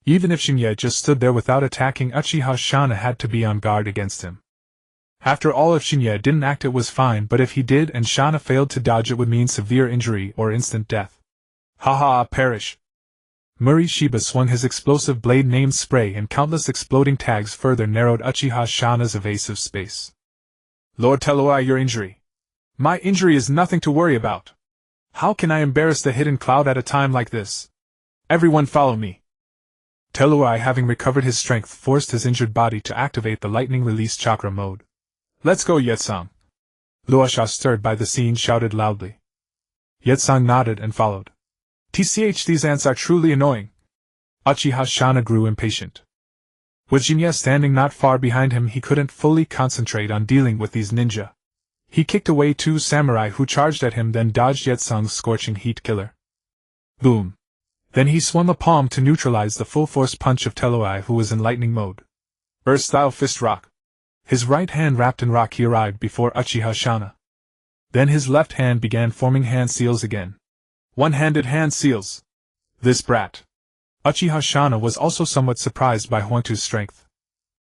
Even if Shin'ya just stood there without attacking, Uchiha Shin'ya had to be on guard against him. After all, if Shin'ya didn't act it was fine, but if he did and Shin'ya failed to dodge, it would mean severe injury or instant death. Haha, perish! Shiba swung his explosive blade named Spray, and countless exploding tags further narrowed Uchiha Shin'ya's evasive space. Lord Telloi, your injury. My injury is nothing to worry about. How can I embarrass the hidden cloud at a time like this? Everyone follow me. Telloi, having recovered his strength, forced his injured body to activate the lightning release chakra mode. Let's go, Yetsang. Luosha, stirred by the scene, shouted loudly. Yetsang nodded and followed. These ants are truly annoying. Uchiha Shin'ya grew impatient. With Shin'ya standing not far behind him, he couldn't fully concentrate on dealing with these ninja. He kicked away two samurai who charged at him, then dodged Yetsang's scorching heat killer. Boom! Then he swung a palm to neutralize the full-force punch of Telloi, who was in lightning mode. Earth-style fist rock. His right hand wrapped in rock, he arrived before Uchiha Shin'ya. Then his left hand began forming hand seals again. One-handed hand seals. This brat. Uchiha Shin'ya was also somewhat surprised by Huangtu's strength.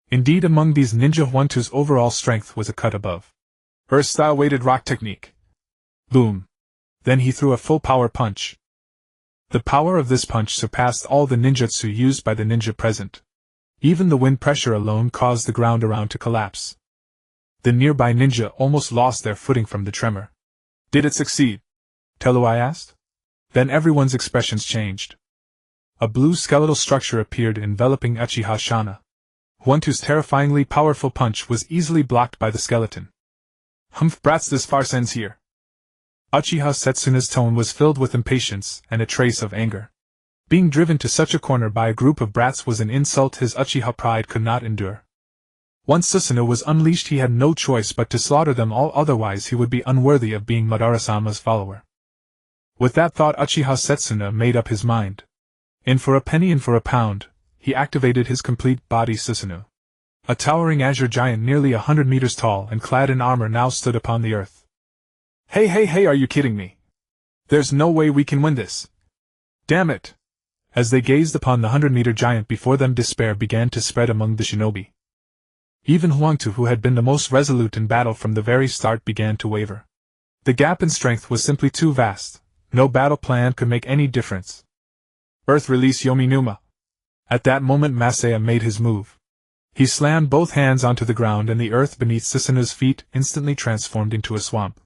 Indeed, among these ninja, Huangtu's overall strength was a cut above. Earth-style weighted rock technique. Boom. Then he threw a full-power punch. The power of this punch surpassed all the ninjutsu used by the ninja present. Even the wind pressure alone caused the ground around to collapse. The nearby ninja almost lost their footing from the tremor. Did it succeed? Telloi asked. Then everyone's expressions changed. A blue skeletal structure appeared enveloping Uchiha Shin'ya. Huangtu's terrifyingly powerful punch was easily blocked by the skeleton. Humph, brats, this farce ends here. Uchiha Setsuna's tone was filled with impatience and a trace of anger. Being driven to such a corner by a group of brats was an insult his Uchiha pride could not endure. Once Susanoo was unleashed, he had no choice but to slaughter them all, otherwise he would be unworthy of being Madara-sama's follower. With that thought, Uchiha Setsuna made up his mind. In for a penny, in for a pound, he activated his complete body Susanoo. A towering azure giant nearly 100 meters tall and clad in armor now stood upon the earth. Hey, are you kidding me? There's no way we can win this. Damn it! As they gazed upon the 100-meter giant before them, despair began to spread among the shinobi. Even Huangtu, who had been the most resolute in battle from the very start, began to waver. The gap in strength was simply too vast. No battle plan could make any difference. Earth release Yominuma. At that moment Masaya made his move. He slammed both hands onto the ground, and the earth beneath Susanoo's feet instantly transformed into a swamp.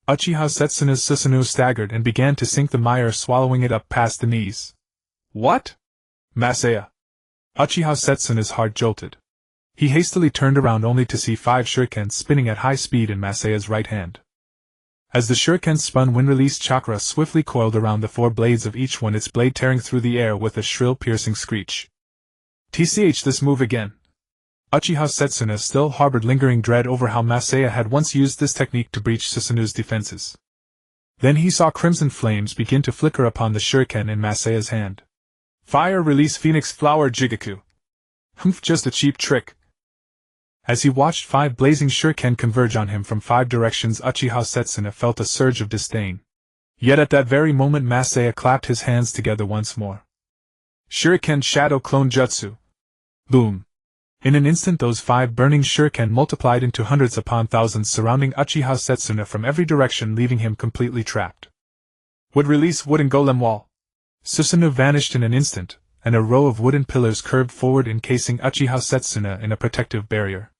Uchiha Setsuna's Susanoo staggered and began to sink the mire, swallowing it up past the knees. What? Masaya! Uchiha Setsuna's heart jolted. He hastily turned around only to see 5 shurikens spinning at high speed in Masaya's right hand. As the shurikens spun, wind-released chakra swiftly coiled around the 4 blades of each one, its blade tearing through the air with a shrill, piercing screech. This move again. Uchiha Setsuna still harbored lingering dread over how Masaya had once used this technique to breach Susanoo's defenses. Then he saw crimson flames begin to flicker upon the shuriken in Masaya's hand. Fire release Phoenix Flower Jigaku. Humph, just a cheap trick. As he watched 5 blazing shuriken converge on him from 5 directions, Uchiha Setsuna felt a surge of disdain. Yet at that very moment Masaya clapped his hands together once more. Shuriken Shadow Clone Jutsu. Boom. In an instant those 5 burning shuriken multiplied into hundreds upon thousands, surrounding Uchiha Setsuna from every direction, leaving him completely trapped. Would release wooden golem wall. Susanoo vanished in an instant, and a row of wooden pillars curved forward, encasing Uchiha Setsuna in a protective barrier.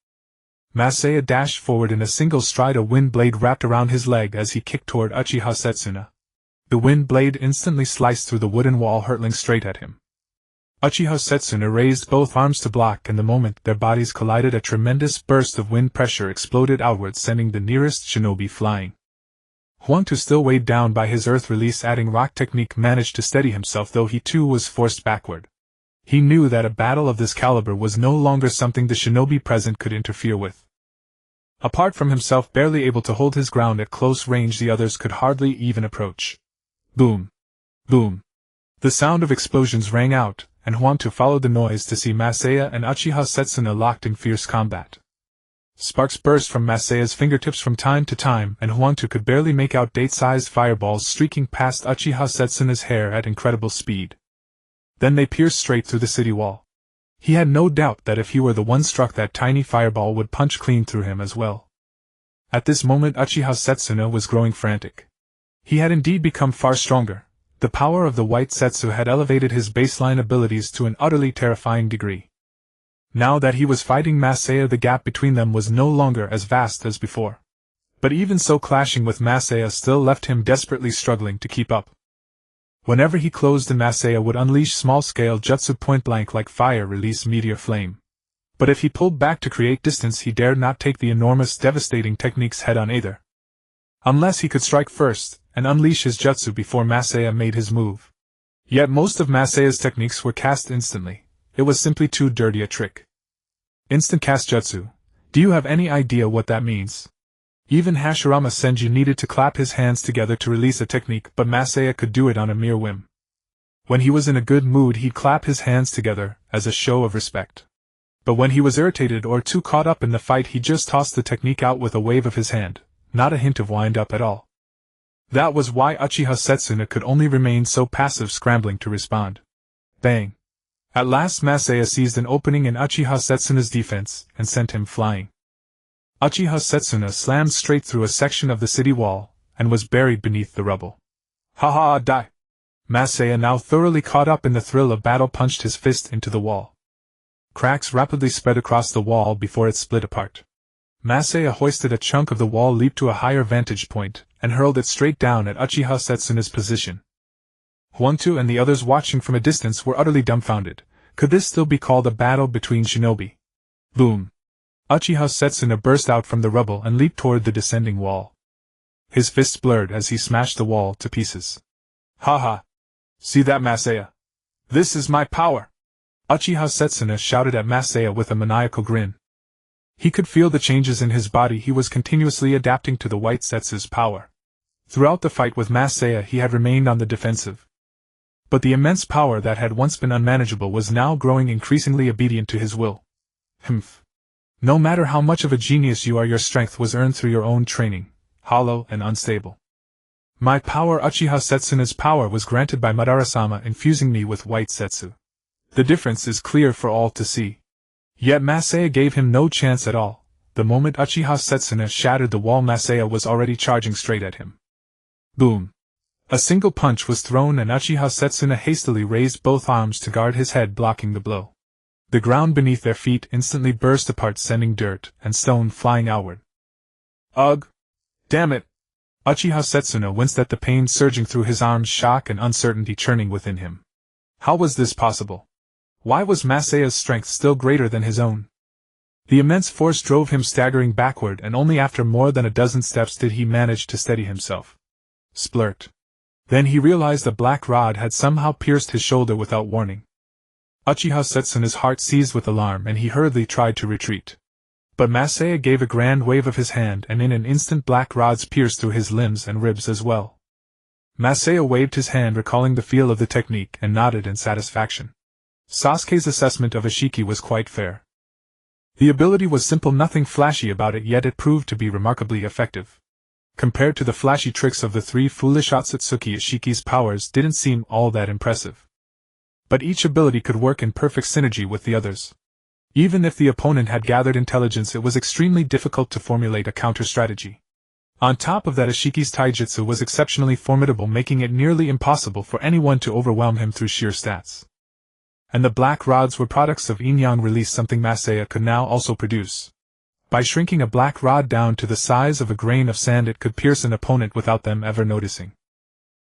Masaya dashed forward in a single stride, a wind blade wrapped around his leg as he kicked toward Uchiha Setsuna. The wind blade instantly sliced through the wooden wall, hurtling straight at him. Uchiha Setsuna raised both arms to block, and the moment their bodies collided, a tremendous burst of wind pressure exploded outwards, sending the nearest shinobi flying. Huangtu, still weighed down by his earth release adding rock technique, managed to steady himself, though he too was forced backward. He knew that a battle of this caliber was no longer something the shinobi present could interfere with. Apart from himself, barely able to hold his ground at close range, the others could hardly even approach. Boom! Boom! The sound of explosions rang out, and Huangtu followed the noise to see Masaya and Uchiha Setsuna locked in fierce combat. Sparks burst from Masaya's fingertips from time to time, and Huangtu could barely make out date-sized fireballs streaking past Uchiha Setsuna's hair at incredible speed. Then they pierced straight through the city wall. He had no doubt that if he were the one struck, that tiny fireball would punch clean through him as well. At this moment Uchiha Setsuna was growing frantic. He had indeed become far stronger. The power of the white Setsu had elevated his baseline abilities to an utterly terrifying degree. Now that he was fighting Masaya, the gap between them was no longer as vast as before. But even so, clashing with Masaya still left him desperately struggling to keep up. Whenever he closed in, Masaya would unleash small-scale jutsu point-blank like fire-release meteor flame. But if he pulled back to create distance, he dared not take the enormous devastating techniques head-on either. Unless he could strike first, and unleash his jutsu before Masaya made his move. Yet most of Masaya's techniques were cast instantly. It was simply too dirty a trick. Instant cast jutsu. Do you have any idea what that means? Even Hashirama Senju needed to clap his hands together to release a technique, but Masaya could do it on a mere whim. When he was in a good mood, he'd clap his hands together, as a show of respect. But when he was irritated or too caught up in the fight, he just tossed the technique out with a wave of his hand, not a hint of wind-up at all. That was why Uchiha Setsuna could only remain so passive, scrambling to respond. Bang! At last Masaya seized an opening in Uchiha Setsuna's defense, and sent him flying. Uchiha Setsuna slammed straight through a section of the city wall, and was buried beneath the rubble. Ha ha, die! Masaya, now thoroughly caught up in the thrill of battle, punched his fist into the wall. Cracks rapidly spread across the wall before it split apart. Masaya hoisted a chunk of the wall, leaped to a higher vantage point, and hurled it straight down at Uchiha Setsuna's position. Huangtu and the others watching from a distance were utterly dumbfounded. Could this still be called a battle between shinobi? Boom! Uchiha Setsuna burst out from the rubble and leaped toward the descending wall. His fists blurred as he smashed the wall to pieces. Ha ha! See that, Masaya? This is my power! Uchiha Setsuna shouted at Masaya with a maniacal grin. He could feel the changes in his body. He was continuously adapting to the white Setsu's power. Throughout the fight with Masaya he had remained on the defensive. But the immense power that had once been unmanageable was now growing increasingly obedient to his will. Humph. No matter how much of a genius you are, your strength was earned through your own training, hollow and unstable. My power, Uchiha Setsuna's power, was granted by Madara-sama, infusing me with white Setsu. The difference is clear for all to see. Yet Masaya gave him no chance at all. The moment Uchiha Setsuna shattered the wall, Masaya was already charging straight at him. Boom! A single punch was thrown, and Uchiha Setsuna hastily raised both arms to guard his head, blocking the blow. The ground beneath their feet instantly burst apart, sending dirt and stone flying outward. Ugh! Damn it! Uchiha Setsuna winced at the pain surging through his arms, shock and uncertainty churning within him. How was this possible? Why was Masaya's strength still greater than his own? The immense force drove him staggering backward, and only after more than a dozen steps did he manage to steady himself. Splurt. Then he realized a black rod had somehow pierced his shoulder without warning. Uchiha Setsuna's heart seized with alarm, and he hurriedly tried to retreat. But Masaya gave a grand wave of his hand, and in an instant black rods pierced through his limbs and ribs as well. Masaya waved his hand, recalling the feel of the technique, and nodded in satisfaction. Sasuke's assessment of Ishiki was quite fair. The ability was simple, nothing flashy about it, yet it proved to be remarkably effective. Compared to the flashy tricks of the three foolish Otsutsuki, Ishiki's powers didn't seem all that impressive. But each ability could work in perfect synergy with the others. Even if the opponent had gathered intelligence, it was extremely difficult to formulate a counter-strategy. On top of that, Ishiki's taijutsu was exceptionally formidable, making it nearly impossible for anyone to overwhelm him through sheer stats. And the black rods were products of yin-yang release, something Masaya could now also produce. By shrinking a black rod down to the size of a grain of sand, it could pierce an opponent without them ever noticing.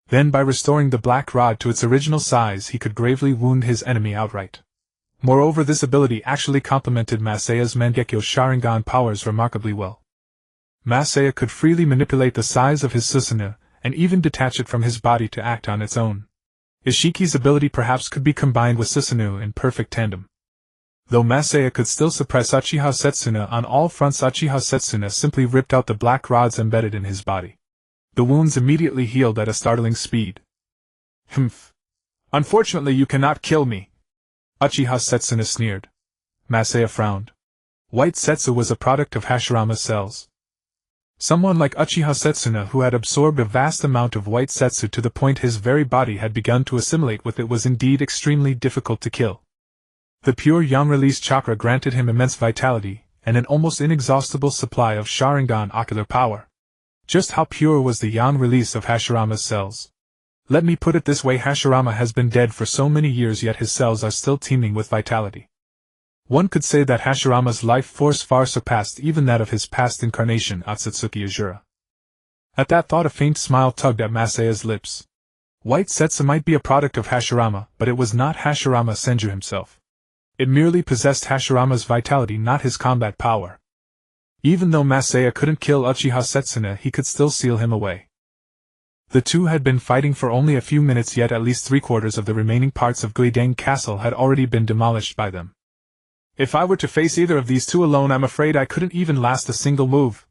Then by restoring the black rod to its original size, he could gravely wound his enemy outright. Moreover, this ability actually complemented Masaya's Mangekyo Sharingan powers remarkably well. Masaya could freely manipulate the size of his Susanoo, and even detach it from his body to act on its own. Ishiki's ability perhaps could be combined with Susanoo in perfect tandem. Though Masaya could still suppress Uchiha Setsuna on all fronts, Uchiha Setsuna simply ripped out the black rods embedded in his body. The wounds immediately healed at a startling speed. Humph. Unfortunately, you cannot kill me, Uchiha Setsuna sneered. Masaya frowned. White Setsu was a product of Hashirama's cells. Someone like Uchiha Setsuna, who had absorbed a vast amount of White Setsu to the point his very body had begun to assimilate with it, was indeed extremely difficult to kill. The pure yang-release chakra granted him immense vitality, and an almost inexhaustible supply of Sharingan ocular power. Just how pure was the yang release of Hashirama's cells? Let me put it this way: Hashirama has been dead for so many years, yet his cells are still teeming with vitality. One could say that Hashirama's life force far surpassed even that of his past incarnation, Otsutsuki Azura. At that thought, a faint smile tugged at Masaya's lips. White Setsu might be a product of Hashirama, but it was not Hashirama Senju himself. It merely possessed Hashirama's vitality, not his combat power. Even though Masaya couldn't kill Uchiha Setsuna, he could still seal him away. The two had been fighting for only a few minutes, yet at least 3/4 of the remaining parts of Guidang Castle had already been demolished by them. If I were to face either of these two alone, I'm afraid I couldn't even last a single move.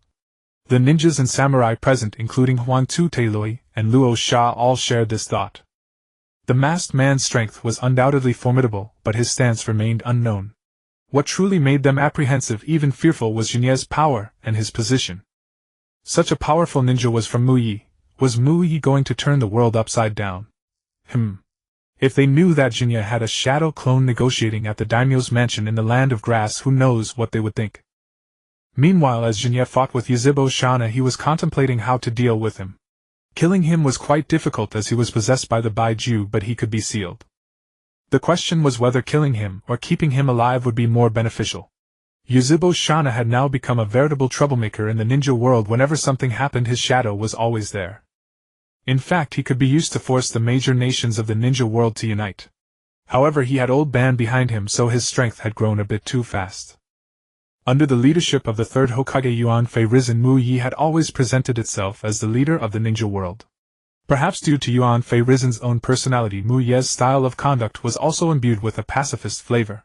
The ninjas and samurai present, including Huang Tu-Tailoi and Luo Sha, all shared this thought. The masked man's strength was undoubtedly formidable, but his stance remained unknown. What truly made them apprehensive, even fearful, was Jinye's power and his position. Such a powerful ninja was from Mu Yi. Was Mu Yi going to turn the world upside down? If they knew that Jinye had a shadow clone negotiating at the daimyo's mansion in the Land of Grass, who knows what they would think. Meanwhile, as Jinye fought with Yuzhibo Shana, he was contemplating how to deal with him. Killing him was quite difficult as he was possessed by the Baiju, but he could be sealed. The question was whether killing him or keeping him alive would be more beneficial. Yuzhibo Shana had now become a veritable troublemaker in the ninja world. Whenever something happened, his shadow was always there. In fact, he could be used to force the major nations of the ninja world to unite. However, he had Old Ban behind him, so his strength had grown a bit too fast. Under the leadership of the third Hokage Yuan Fei Risen, Mu Yi had always presented itself as the leader of the ninja world. Perhaps due to Yuan Fei Risen's own personality, Mu Ye's style of conduct was also imbued with a pacifist flavor.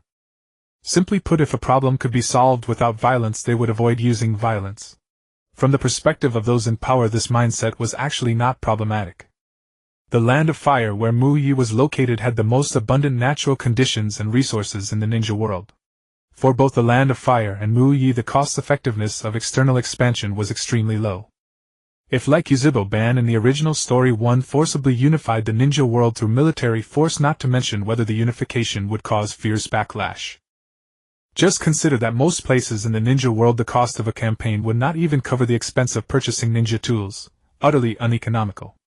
Simply put, if a problem could be solved without violence, they would avoid using violence. From the perspective of those in power, this mindset was actually not problematic. The Land of Fire, where Mu Yi was located, had the most abundant natural conditions and resources in the ninja world. For both the Land of Fire and Mu Yi, the cost-effectiveness of external expansion was extremely low. If, like Yuzhibo Ban in the original story, one forcibly unified the ninja world through military force, not to mention whether the unification would cause fierce backlash. Just consider that most places in the ninja world the cost of a campaign would not even cover the expense of purchasing ninja tools, utterly uneconomical.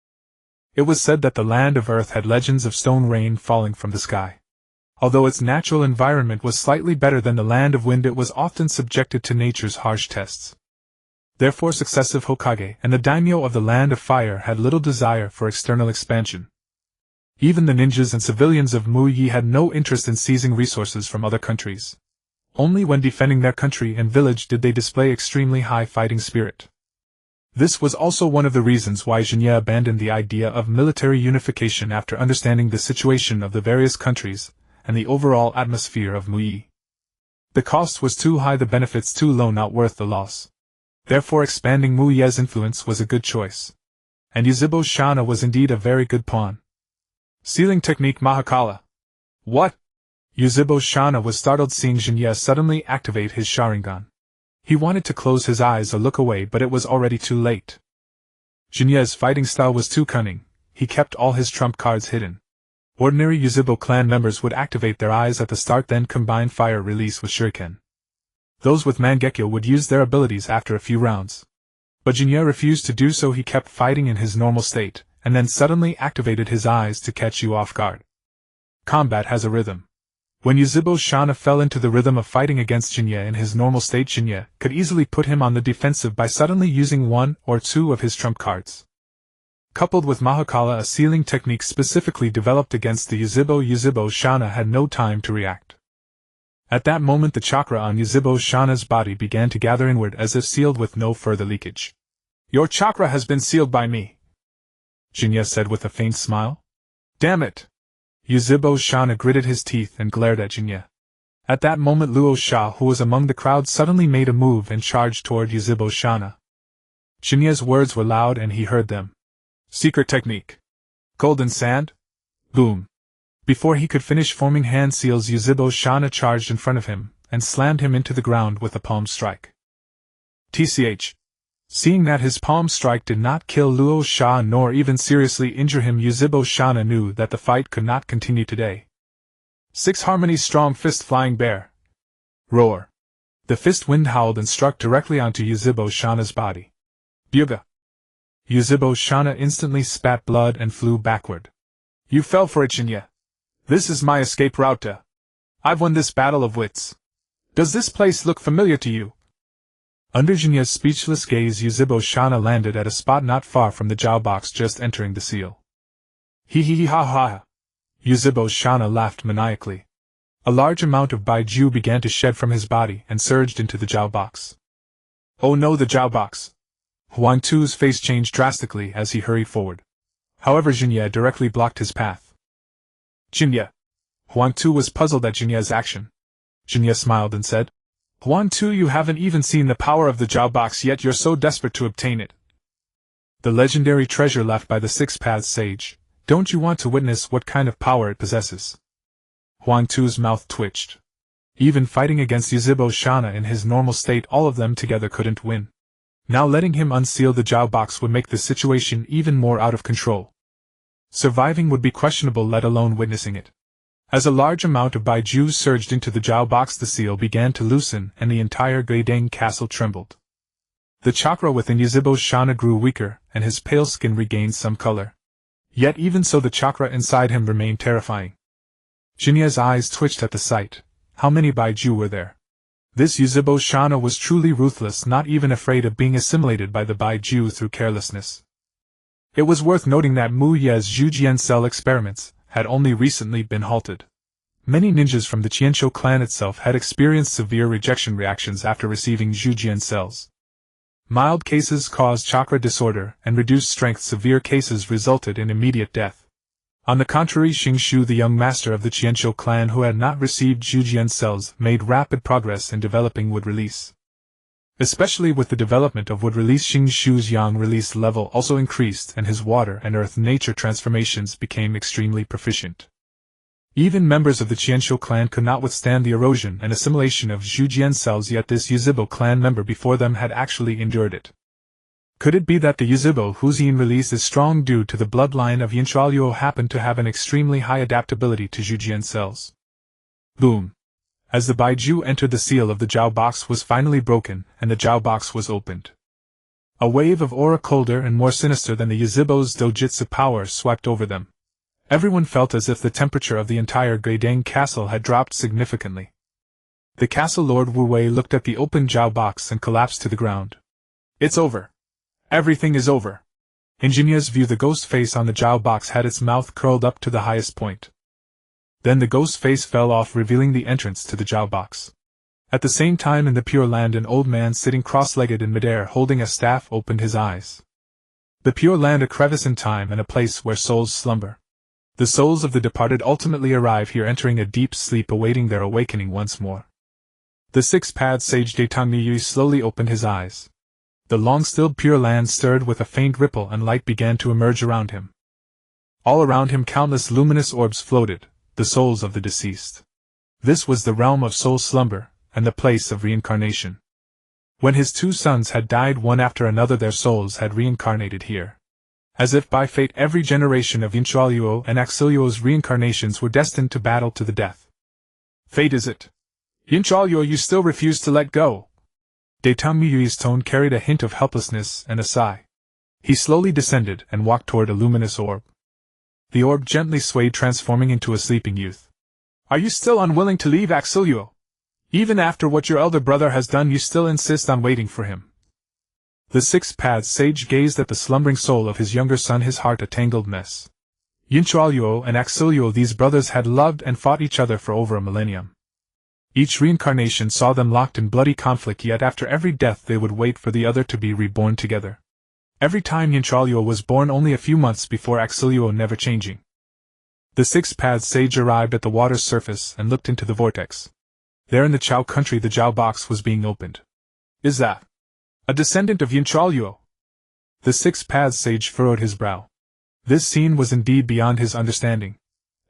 It was said that the Land of Earth had legends of stone rain falling from the sky. Although its natural environment was slightly better than the Land of Wind, it was often subjected to nature's harsh tests. Therefore, successive Hokage and the daimyo of the Land of Fire had little desire for external expansion. Even the ninjas and civilians of Mu Yi had no interest in seizing resources from other countries. Only when defending their country and village did they display extremely high fighting spirit. This was also one of the reasons why Jinye abandoned the idea of military unification after understanding the situation of the various countries and the overall atmosphere of Mu Yi. The cost was too high, the benefits too low, not worth the loss. Therefore, expanding Mu Ye's influence was a good choice. And Yuzhibo Shana was indeed a very good pawn. Sealing technique Mahakala. What? Yuzhibo Shana was startled seeing Jinye suddenly activate his Sharingan. He wanted to close his eyes or look away, but it was already too late. Jinye's fighting style was too cunning. He kept all his trump cards hidden. Ordinary Yuzhibo clan members would activate their eyes at the start, then combine fire release with shuriken. Those with Mangekyo would use their abilities after a few rounds. But Jinye refused to do so. He kept fighting in his normal state, and then suddenly activated his eyes to catch you off guard. Combat has a rhythm. When Yuzhibo Shana fell into the rhythm of fighting against Jinye in his normal state, Jinye could easily put him on the defensive by suddenly using one or two of his trump cards. Coupled with Mahakala, a sealing technique specifically developed against the Yuzhibo Shana had no time to react. At that moment, the chakra on Yuzhibo Shana's body began to gather inward as if sealed with no further leakage. "Your chakra has been sealed by me," Jinye said with a faint smile. "Damn it!" Yuzhibo Shana gritted his teeth and glared at Jinye. At that moment, Luo Sha, who was among the crowd, suddenly made a move and charged toward Yuzhibo Shana. Jinye's words were loud and he heard them. "Secret technique. Golden sand?" Boom. Before he could finish forming hand seals, Yuzhibo Shana charged in front of him, and slammed him into the ground with a palm strike. TCH. Seeing that his palm strike did not kill Luo Sha nor even seriously injure him, Yuzhibo Shana knew that the fight could not continue today. 6 Harmony's strong fist flying bear. Roar. The fist wind howled and struck directly onto Yuzhibo Shana's body. Byuga. Yuzhibo Shana instantly spat blood and flew backward. You fell for it, Shin'ya. This is my escape route. I've won this battle of wits. Does this place look familiar to you? Under Shin'ya's speechless gaze, Yuzhibo Shana landed at a spot not far from the Jiao box, just entering the seal. Hee hee hee ha ha. Yuzhibo Shana laughed maniacally. A large amount of Baiju began to shed from his body and surged into the Jiao box. Oh no, the Jiao box! Huang Tu's face changed drastically as he hurried forward. However, Shin'ya directly blocked his path. Shin'ya. Huang Tu was puzzled at Shin'ya's action. Shin'ya smiled and said, Huang Tu, you haven't even seen the power of the Jiao box yet you're so desperate to obtain it. The legendary treasure left by the Six Paths Sage. Don't you want to witness what kind of power it possesses? Huang Tu's mouth twitched. Even fighting against Yuzhibo Shana in his normal state, all of them together couldn't win. Now letting him unseal the Jiao box would make the situation even more out of control. Surviving would be questionable, let alone witnessing it. As a large amount of Baiju surged into the Jiao box, the seal began to loosen and the entire Guidang castle trembled. The chakra within Yuzhibo Shana grew weaker and his pale skin regained some color. Yet even so, the chakra inside him remained terrifying. Shin'ya's eyes twitched at the sight. How many Baiju were there? This Yuzhibo Shana was truly ruthless, not even afraid of being assimilated by the Baiju through carelessness. It was worth noting that Mu Ye's Zhujian cell experiments had only recently been halted. Many ninjas from the Qianqiu clan itself had experienced severe rejection reactions after receiving Zhujian cells. Mild cases caused chakra disorder and reduced strength. Severe cases resulted in immediate death. On the contrary, Xingxu, the young master of the Qianqiu clan who had not received Zhujian cells, made rapid progress in developing wood release. Especially with the development of wood release, Xingxu's yang release level also increased and his water and earth nature transformations became extremely proficient. Even members of the Qianqiu clan could not withstand the erosion and assimilation of Zhujian cells, yet this Yuzhibo clan member before them had actually endured it. Could it be that the Yuzhibo whose yin release is strong due to the bloodline of Yinchualuo happened to have an extremely high adaptability to Zhujian cells? Boom! As the Baiju entered, the seal of the Jiao box was finally broken and the Jiao box was opened. A wave of aura colder and more sinister than the Yuzhibo's dojutsu power swept over them. Everyone felt as if the temperature of the entire Guidang castle had dropped significantly. The castle lord Wu Wei looked at the open Jiao box and collapsed to the ground. It's over. Everything is over. In Jinya's view, the ghost face on the Jiao box had its mouth curled up to the highest point. Then the ghost face fell off, revealing the entrance to the Jiao box. At the same time, in the Pure Land, an old man sitting cross-legged in midair holding a staff opened his eyes. The Pure Land, a crevice in time and a place where souls slumber. The souls of the departed ultimately arrive here, entering a deep sleep, awaiting their awakening once more. The Six-Paths Sage Daitangmiyui slowly opened his eyes. The long-stilled Pure Land stirred with a faint ripple and light began to emerge around him. All around him countless luminous orbs floated, the souls of the deceased. This was the realm of soul slumber, and the place of reincarnation. When his 2 sons had died one after another, their souls had reincarnated here. As if by fate, every generation of Yinchualuo and Axiliuo's reincarnations were destined to battle to the death. Fate, is it? Yinchualuo, you still refuse to let go? Daitangmiyui's tone carried a hint of helplessness and a sigh. He slowly descended and walked toward a luminous orb. The orb gently swayed, transforming into a sleeping youth. Are you still unwilling to leave Axiliuo? Even after what your elder brother has done, you still insist on waiting for him? The Six-Paths Sage gazed at the slumbering soul of his younger son, his heart a tangled mess. Yinchualuo and Axiliuo, these brothers had loved and fought each other for over a millennium. Each reincarnation saw them locked in bloody conflict, yet after every death they would wait for the other to be reborn together. Every time Yinchualuo was born only a few months before Axiliuo, never changing. The Six-Paths Sage arrived at the water's surface and looked into the vortex. There in the Chao country, the Jiao box was being opened. Is that a descendant of Yinchualuo? The Six-Paths Sage furrowed his brow. This scene was indeed beyond his understanding.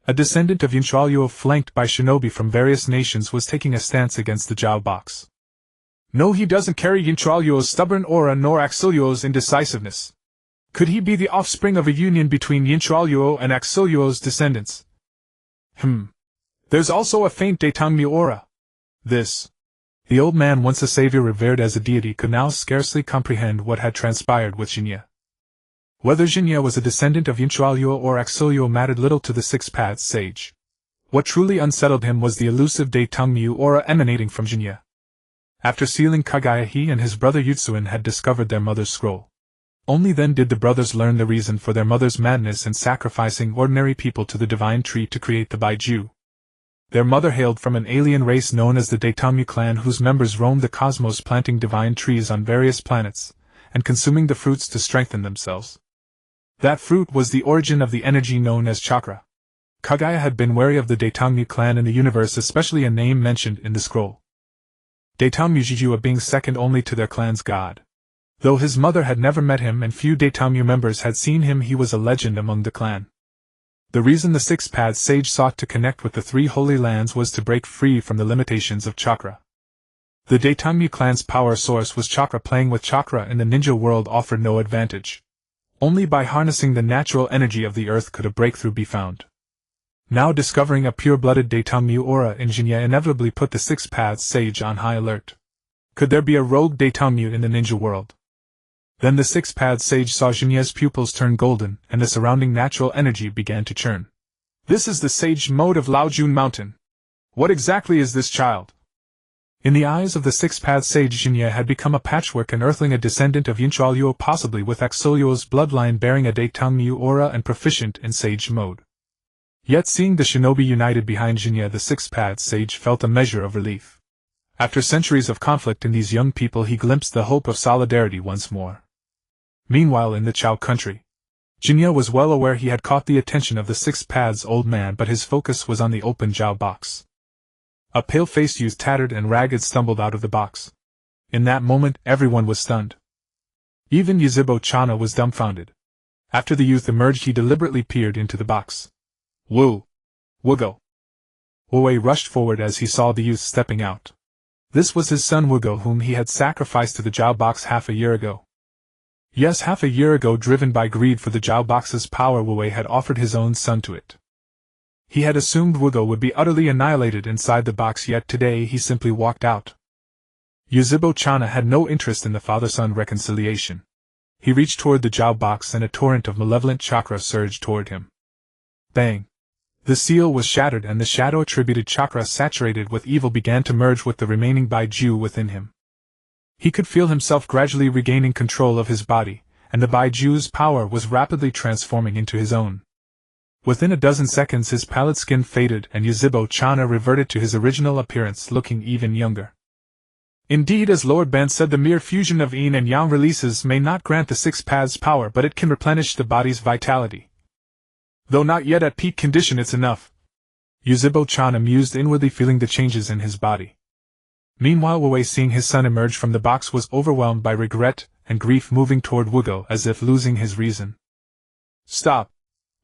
A descendant of Yinchualuo flanked by shinobi from various nations was taking a stance against the Jiao box. No, he doesn't carry Yinchualuo's stubborn aura nor Axeluo's indecisiveness. Could he be the offspring of a union between Yinchualuo and Axeluo's descendants? There's also a faint Daitangmu aura. This. The old man, once a savior revered as a deity, could now scarcely comprehend what had transpired with Shin'ya. Whether Shin'ya was a descendant of Yinchualuo or Axeluo mattered little to the six-paths sage. What truly unsettled him was the elusive Daitangmu aura emanating from Shin'ya. After sealing Kagaya, he and his brother Yutsuin had discovered their mother's scroll. Only then did the brothers learn the reason for their mother's madness in sacrificing ordinary people to the divine tree to create the Baiju. Their mother hailed from an alien race known as the Daitangmu clan, whose members roamed the cosmos planting divine trees on various planets, and consuming the fruits to strengthen themselves. That fruit was the origin of the energy known as chakra. Kagaya had been wary of the Daitangmu clan in the universe, especially a name mentioned in the scroll. Daitangmu Jijua being second only to their clan's god. Though his mother had never met him and few Daitangmu members had seen him, he was a legend among the clan. The reason the six-paths sage sought to connect with the three holy lands was to break free from the limitations of chakra. The Daitangmu clan's power source was chakra. Playing with chakra in the ninja world offered no advantage. Only by harnessing the natural energy of the earth could a breakthrough be found. Now discovering a pure-blooded Daitangmu aura in Shin'ya inevitably put the six-paths sage on high alert. Could there be a rogue Daitangmu in the ninja world? Then the six-paths sage saw Shin'ya's pupils turn golden, and the surrounding natural energy began to churn. This is the sage mode of Laojun Mountain. What exactly is this child? In the eyes of the six-paths sage, Shin'ya had become a patchwork, an earthling, a descendant of Yinchualuo, possibly with Axeluo's bloodline, bearing a Daitangmu aura and proficient in sage mode. Yet seeing the shinobi united behind Shin'ya, the six-paths sage felt a measure of relief. After centuries of conflict in these young people, he glimpsed the hope of solidarity once more. Meanwhile, in the Chao country, Shin'ya was well aware he had caught the attention of the six-paths old man, but his focus was on the open Jiao box. A pale-faced youth, tattered and ragged, stumbled out of the box. In that moment, everyone was stunned. Even Yuzhibo-chana was dumbfounded. After the youth emerged, he deliberately peered into the box. Wugo! Wu-wei rushed forward as he saw the youth stepping out. This was his son Wugo, whom he had sacrificed to the Jiao box half a year ago. Yes, half a year ago, driven by greed for the Jiao box's power, Wu-wei had offered his own son to it. He had assumed Wugo would be utterly annihilated inside the box, yet today he simply walked out. Yuzhibo-chana had no interest in the father-son reconciliation. He reached toward the Jiao box and a torrent of malevolent chakra surged toward him. Bang! The seal was shattered and the shadow-attributed chakra saturated with evil began to merge with the remaining Baiju within him. He could feel himself gradually regaining control of his body, and the Baiju's power was rapidly transforming into his own. Within a dozen seconds his pallid skin faded and Yuzhibo-chana reverted to his original appearance, looking even younger. Indeed, as Lord Ban said, the mere fusion of yin and yang releases may not grant the six paths power, but it can replenish the body's vitality. Though not yet at peak condition, it's enough. Yuzhibo-chana mused inwardly, feeling the changes in his body. Meanwhile, Wu-wei, seeing his son emerge from the box, was overwhelmed by regret and grief, moving toward Wugo as if losing his reason. Stop!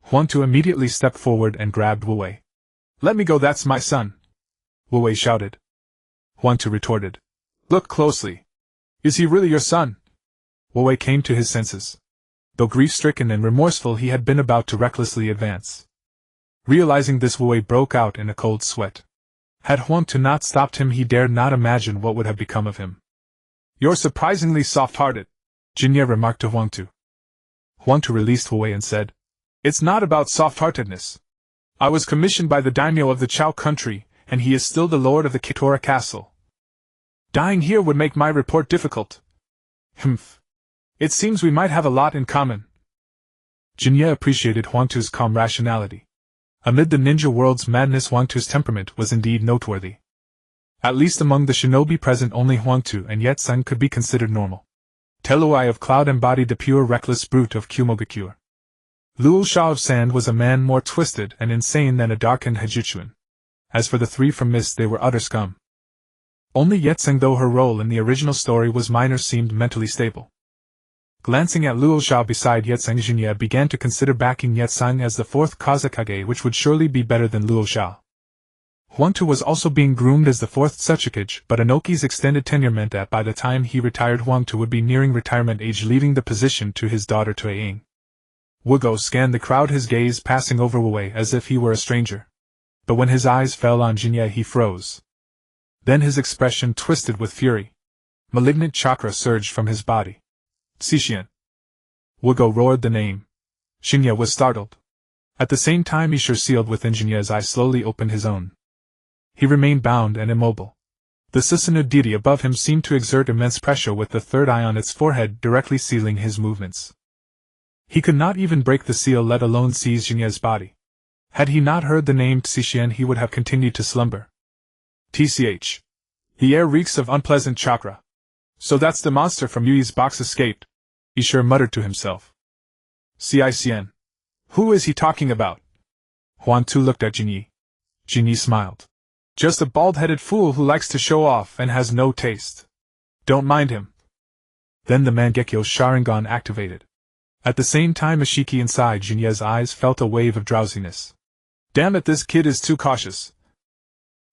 Huangtu immediately stepped forward and grabbed Wu-wei. Let me go, that's my son! Wu-wei shouted. Huangtu retorted. Look closely. Is he really your son? Wu-wei came to his senses. Though grief-stricken and remorseful, he had been about to recklessly advance. Realizing this, Wu-wei broke out in a cold sweat. Had Huangtu not stopped him, he dared not imagine what would have become of him. You're surprisingly soft-hearted, Shin'ya remarked to Huangtu. Huangtu released Wu-wei and said, It's not about soft-heartedness. I was commissioned by the daimyo of the Chao country, and he is still the lord of the Kitora castle. Dying here would make my report difficult. It seems we might have a lot in common. Shin'ya appreciated Huangtu's calm rationality. Amid the ninja world's madness, Huangtu's temperament was indeed noteworthy. At least among the shinobi present, only Huangtu and Yetsun could be considered normal. Teluai of Cloud embodied the pure reckless brute of Kumogakure. Luo Sha of Sand was a man more twisted and insane than a darkened Hajichuan. As for the three from Mist, they were utter scum. Only Yetsun, though her role in the original story was minor, seemed mentally stable. Glancing at Luo Xiao beside Yetsang, Shin'ya began to consider backing Yetsang as the fourth Kazekage, which would surely be better than Luo Xiao. Huangtu was also being groomed as the fourth Tsuchikage, but Inoki's extended tenure meant that by the time he retired, Huangtu would be nearing retirement age, leaving the position to his daughter Tuiying. Wugo scanned the crowd, his gaze passing over Wei as if he were a stranger. But when his eyes fell on Shin'ya, he froze. Then his expression twisted with fury. Malignant chakra surged from his body. Xishian. Wugo roared the name. Shin'ya was startled. At the same time, Ishur sealed within Shin'ya's eye slowly opened his own. He remained bound and immobile. The Susanoo deity above him seemed to exert immense pressure, with the third eye on its forehead directly sealing his movements. He could not even break the seal, let alone seize Shin'ya's body. Had he not heard the name Xishian, he would have continued to slumber. TCH. The air reeks of unpleasant chakra. So that's the monster from Yui's box escaped, Ishur muttered to himself. Cicn. Who is he talking about? Huangtu looked at Jinyi. Jinyi smiled. Just a bald-headed fool who likes to show off and has no taste. Don't mind him. Then the Mangekyo Sharingan activated. At the same time, Ashiki inside Jinya's eyes felt a wave of drowsiness. Damn it, this kid is too cautious.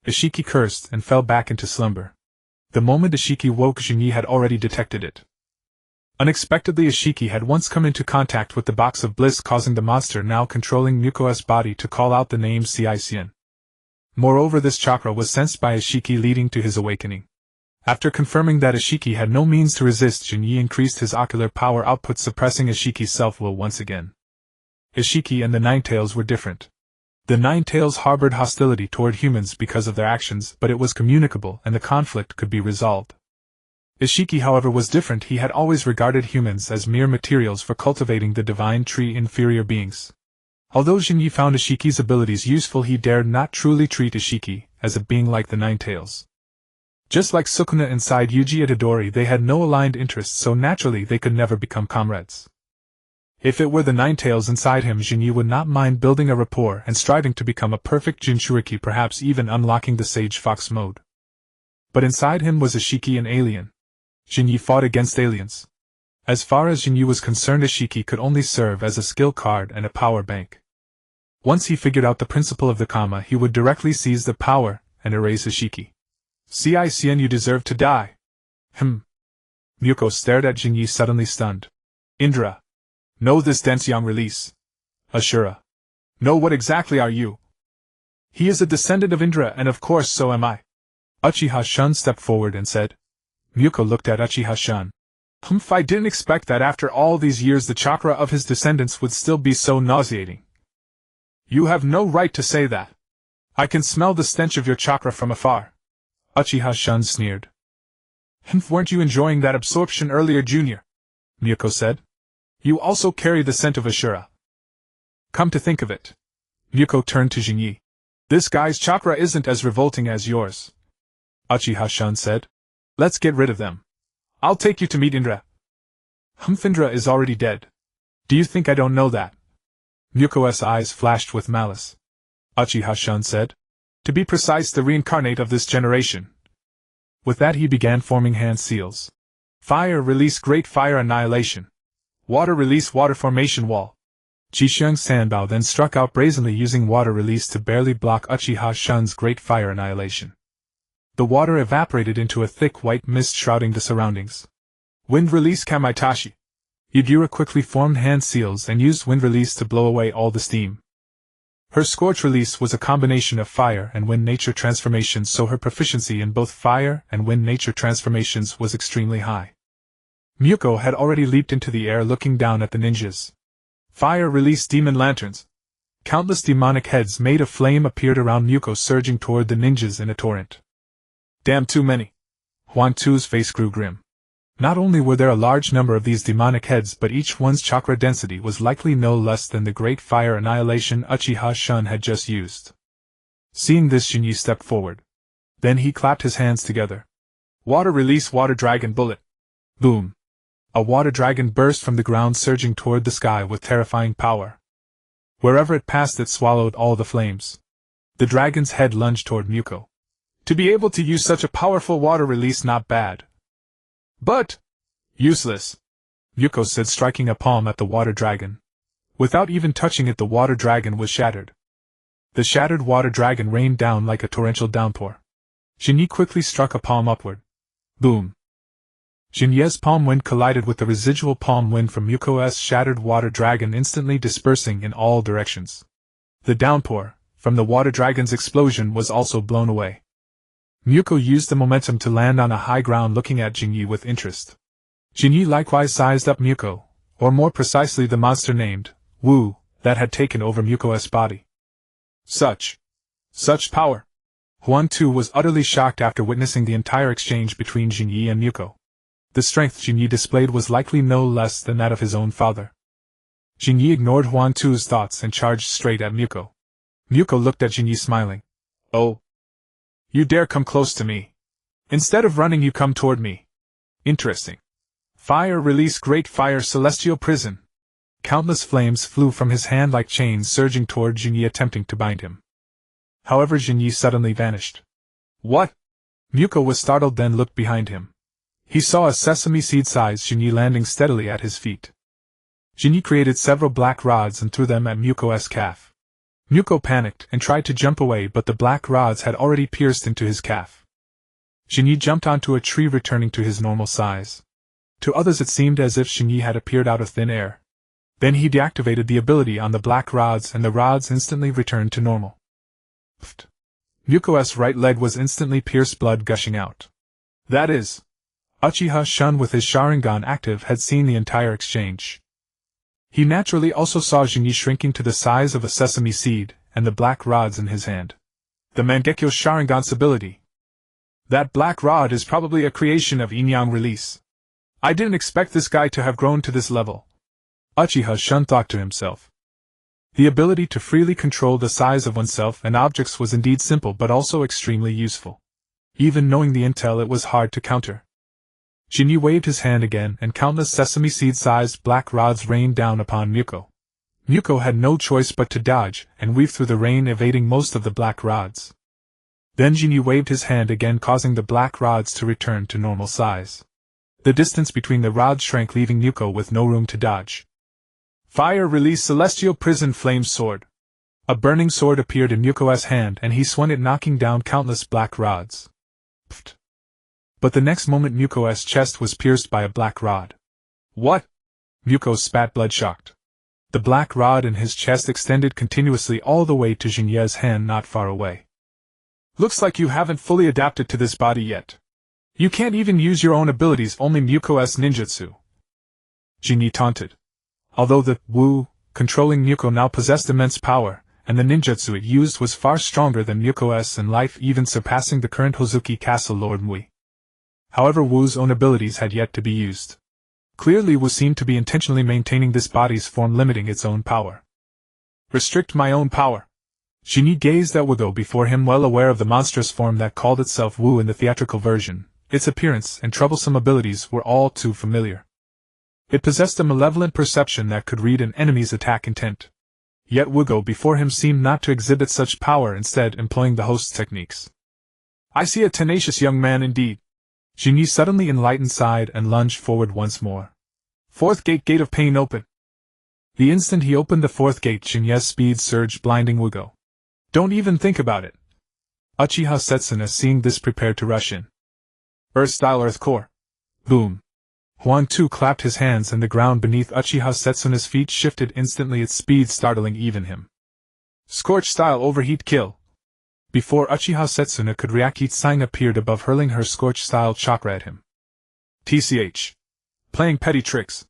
Ashiki cursed and fell back into slumber. The moment Ashiki woke, Jinyi had already detected it. Unexpectedly, Ashiki had once come into contact with the box of bliss, causing the monster now controlling Muko's body to call out the name Cicn. Moreover, this chakra was sensed by Ashiki, leading to his awakening. After confirming that Ashiki had no means to resist, Jinyi increased his ocular power output, suppressing Ashiki's self-will once again. Ashiki and the Ninetales were different. The Ninetales harbored hostility toward humans because of their actions, but it was communicable and the conflict could be resolved. Ashiki, however, was different. He had always regarded humans as mere materials for cultivating the divine tree, inferior beings. Although Jinyi found Ashiki's abilities useful, he dared not truly treat Ashiki as a being like the Ninetales. Just like Sukuna inside Yuji Itadori, they had no aligned interests, so naturally they could never become comrades. If it were the Ninetales inside him, Jinyi would not mind building a rapport and striving to become a perfect Jinchuriki, perhaps even unlocking the Sage Fox mode. But inside him was Ashiki, an alien. Jinyi fought against aliens. As far as Jinyi was concerned, Ashiki could only serve as a skill card and a power bank. Once he figured out the principle of the Kama, he would directly seize the power and erase Ashiki. Cicn, you deserve to die. Muko stared at Jinyi, suddenly stunned. Indra. Know this Densyang release. Ashura. No, what exactly are you? He is a descendant of Indra, and of course so am I. Uchiha Shun stepped forward and said. Muko looked at Uchiha Shun. I didn't expect that after all these years the chakra of his descendants would still be so nauseating. You have no right to say that. I can smell the stench of your chakra from afar. Uchiha Shun sneered. Weren't you enjoying that absorption earlier, Junior? Muko said. You also carry the scent of Ashura. Come to think of it. Muko turned to Jinyi. This guy's chakra isn't as revolting as yours. Uchiha Shun said. Let's get rid of them. I'll take you to meet Indra. Indra is already dead. Do you think I don't know that? Muko's eyes flashed with malice. Uchiha Shun said. To be precise, the reincarnate of this generation. With that he began forming hand seals. Fire, release great fire annihilation. Water, release water formation wall. Jishyung Sanbao then struck out brazenly, using water release to barely block Uchiha Shun's great fire annihilation. The water evaporated into a thick white mist shrouding the surroundings. Wind release Kamaitachi. Yugura quickly formed hand seals and used wind release to blow away all the steam. Her scorch release was a combination of fire and wind nature transformations, so her proficiency in both fire and wind nature transformations was extremely high. Muko had already leaped into the air, looking down at the ninjas. Fire release demon lanterns. Countless demonic heads made of flame appeared around Muko, surging toward the ninjas in a torrent. Damn, too many. Huangtu's face grew grim. Not only were there a large number of these demonic heads, but each one's chakra density was likely no less than the great fire annihilation Uchiha Shun had just used. Seeing this, Jinyi stepped forward. Then he clapped his hands together. Water release water dragon bullet. Boom. A water dragon burst from the ground, surging toward the sky with terrifying power. Wherever it passed, it swallowed all the flames. The dragon's head lunged toward Muko. To be able to use such a powerful water release, not bad. But useless. Muko said, striking a palm at the water dragon. Without even touching it, the water dragon was shattered. The shattered water dragon rained down like a torrential downpour. Shin'ya quickly struck a palm upward. Boom! Shin'ya's palm wind collided with the residual palm wind from Muko's shattered water dragon, instantly dispersing in all directions. The downpour from the water dragon's explosion was also blown away. Muko used the momentum to land on a high ground, looking at Shin'ya with interest. Shin'ya likewise sized up Muko, or more precisely the monster named Wu, that had taken over Muko's body. Such power! Huan too was utterly shocked after witnessing the entire exchange between Shin'ya and Muko. The strength Shin'ya displayed was likely no less than that of his own father. Shin'ya ignored Huan tu's thoughts and charged straight at Muko. Muko looked at Shin'ya, smiling. Oh! You dare come close to me. Instead of running, you come toward me. Interesting. Fire, release great fire, celestial prison. Countless flames flew from his hand like chains, surging toward Shin'ya, attempting to bind him. However, Shin'ya suddenly vanished. What? Muko was startled, then looked behind him. He saw a sesame seed-sized Shin'ya landing steadily at his feet. Shin'ya created several black rods and threw them at Muko's calf. Muko panicked and tried to jump away, but the black rods had already pierced into his calf. Shin'ya jumped onto a tree, returning to his normal size. To others it seemed as if Shin'ya had appeared out of thin air. Then he deactivated the ability on the black rods and the rods instantly returned to normal. Pfft. Muko's right leg was instantly pierced, blood gushing out. That is, Uchiha Shun with his Sharingan active had seen the entire exchange. He naturally also saw Shin'ya shrinking to the size of a sesame seed, and the black rods in his hand. The Mangekyo Sharingan's ability. That black rod is probably a creation of Yin-Yang release. I didn't expect this guy to have grown to this level. Uchiha Shun thought to himself. The ability to freely control the size of oneself and objects was indeed simple, but also extremely useful. Even knowing the intel, it was hard to counter. Shin'ya waved his hand again, and countless sesame seed-sized black rods rained down upon Muko. Muko had no choice but to dodge and weave through the rain, evading most of the black rods. Then Shin'ya waved his hand again, causing the black rods to return to normal size. The distance between the rods shrank, leaving Muko with no room to dodge. Fire, release celestial prison, flame sword. A burning sword appeared in Muko's hand, and he swung it, knocking down countless black rods. Pfft. But the next moment Muko's chest was pierced by a black rod. What? Muko spat blood, shocked. The black rod in his chest extended continuously all the way to Shin'ya's hand not far away. Looks like you haven't fully adapted to this body yet. You can't even use your own abilities, only Muko's ninjutsu. Shin'ya taunted. Although the Wu controlling Muko now possessed immense power, and the ninjutsu it used was far stronger than Muko's in life, even surpassing the current Hozuki Castle Lord Mui. However, Wu's own abilities had yet to be used. Clearly Wu seemed to be intentionally maintaining this body's form, limiting its own power. Restrict my own power. Shin'ya gazed at Wugo before him, well aware of the monstrous form that called itself Wu in the theatrical version. Its appearance and troublesome abilities were all too familiar. It possessed a malevolent perception that could read an enemy's attack intent. Yet Wugo before him seemed not to exhibit such power, instead employing the host's techniques. I see a tenacious young man indeed. Shin'ya suddenly enlightened, sighed, and lunged forward once more. Fourth gate, gate of pain, open. The instant he opened the fourth gate, Shin'ya's speed surged, blinding Wugo. Don't even think about it. Uchiha Setsuna, seeing this, prepared to rush in. Earth-style Earth Core. Boom. Huan Tu clapped his hands, and the ground beneath Uchiha Setsuna's feet shifted instantly, its speed startling even him. Scorch-style Overheat Kill. Before Uchiha Setsuna could react, Itsang appeared above, hurling her Scorch-style chakra at him. TCH. Playing petty tricks.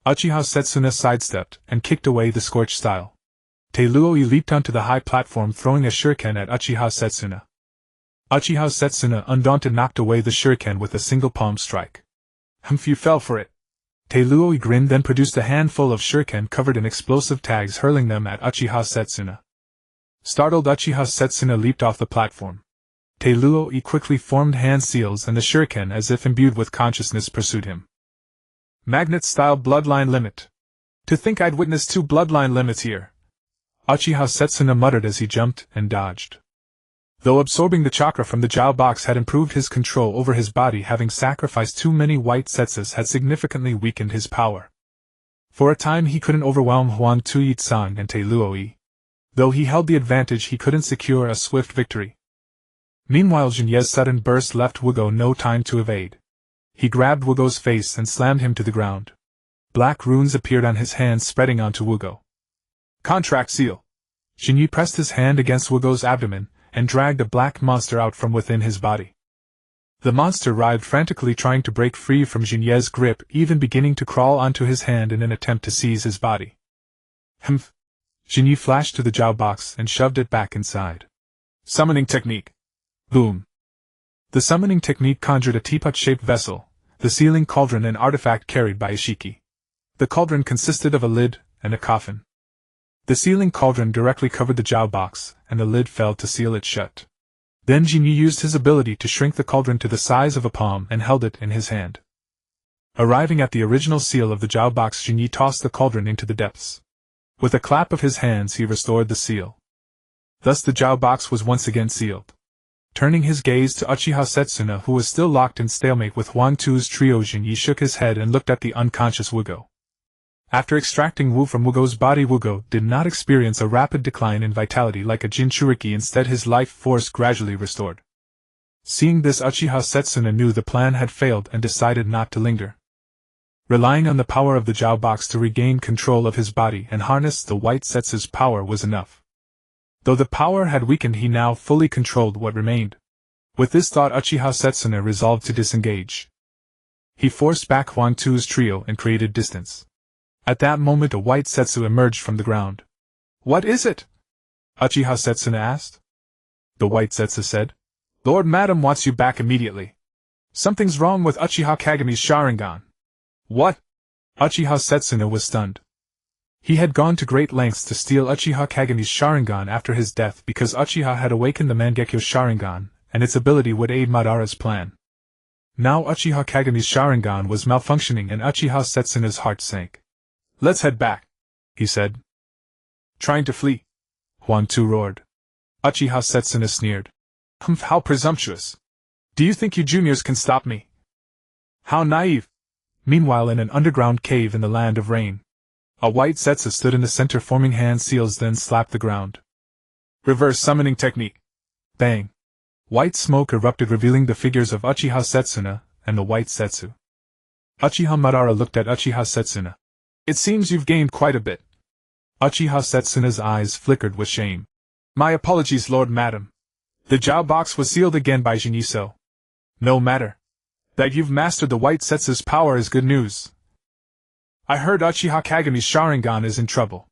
Uchiha Setsuna sidestepped and kicked away the Scorch-style. Teiluoi leaped onto the high platform, throwing a shuriken at Uchiha Setsuna. Uchiha Setsuna, undaunted, knocked away the shuriken with a single palm strike. Humph, you fell for it. Teiluoi grinned, then produced a handful of shuriken covered in explosive tags, hurling them at Uchiha Setsuna. Startled, Uchiha Setsuna leaped off the platform. Teiluoi quickly formed hand seals, and the shuriken, as if imbued with consciousness, pursued him. Magnet-style Bloodline Limit. To think I'd witnessed 2 bloodline limits here. Uchiha Setsuna muttered as he jumped and dodged. Though absorbing the chakra from the Jiao box had improved his control over his body, having sacrificed too many white setsus had significantly weakened his power. For a time he couldn't overwhelm Huan Tuyi-tsang and Te Luo-yi. Though he held the advantage, he couldn't secure a swift victory. Meanwhile, Jinye's sudden burst left Wugo no time to evade. He grabbed Wugo's face and slammed him to the ground. Black runes appeared on his hands, spreading onto Wugo. Contract seal! Jinye pressed his hand against Wugo's abdomen and dragged a black monster out from within his body. The monster writhed frantically, trying to break free from Jinye's grip, even beginning to crawl onto his hand in an attempt to seize his body. Humph! Jinye flashed to the Jiao box and shoved it back inside. Summoning technique. Boom! The summoning technique conjured a teapot-shaped vessel, the sealing cauldron, an artifact carried by Ishiki. The cauldron consisted of a lid and a coffin. The sealing cauldron directly covered the Jiao box, and the lid fell to seal it shut. Then Jinye used his ability to shrink the cauldron to the size of a palm and held it in his hand. Arriving at the original seal of the Jiao box, Jinye tossed the cauldron into the depths. With a clap of his hands he restored the seal. Thus the Jiao box was once again sealed. Turning his gaze to Uchiha Setsuna, who was still locked in stalemate with Huan Tu's trio, Jinye shook his head and looked at the unconscious Wugo. After extracting Wu from Wugo's body, Wugo did not experience a rapid decline in vitality like a Jinchuriki. Instead, his life force gradually restored. Seeing this, Uchiha Setsuna knew the plan had failed and decided not to linger. Relying on the power of the Jiao box to regain control of his body and harness the white setsu's power was enough. Though the power had weakened, he now fully controlled what remained. With this thought, Uchiha Setsuna resolved to disengage. He forced back Huan Tu's trio and created distance. At that moment, a white setsu emerged from the ground. "What is it?" Uchiha Setsuna asked. The white setsu said, "Lord Madam wants you back immediately. Something's wrong with Uchiha Kageme's Sharingan." "What?" Uchiha Setsuna was stunned. He had gone to great lengths to steal Uchiha Kageme's Sharingan after his death because Uchiha had awakened the Mangekyo Sharingan, and its ability would aid Madara's plan. Now Uchiha Kageme's Sharingan was malfunctioning and Uchiha Setsuna's heart sank. "Let's head back," he said. "Trying to flee?" Huan Tu roared. Uchiha Setsuna sneered. "Humph, how presumptuous! Do you think you juniors can stop me? How naive!" Meanwhile, in an underground cave in the land of rain, a white setsu stood in the center, forming hand seals, then slapped the ground. Reverse summoning technique. Bang! White smoke erupted, revealing the figures of Uchiha Setsuna and the white setsu. Uchiha Madara looked at Uchiha Setsuna. "It seems you've gained quite a bit." Uchiha Setsuna's eyes flickered with shame. "My apologies, Lord Madam. The Jiao box was sealed again by Jinye, so no matter. That you've mastered the white setsu's power is good news. I heard Uchiha Kageme's Sharingan is in trouble."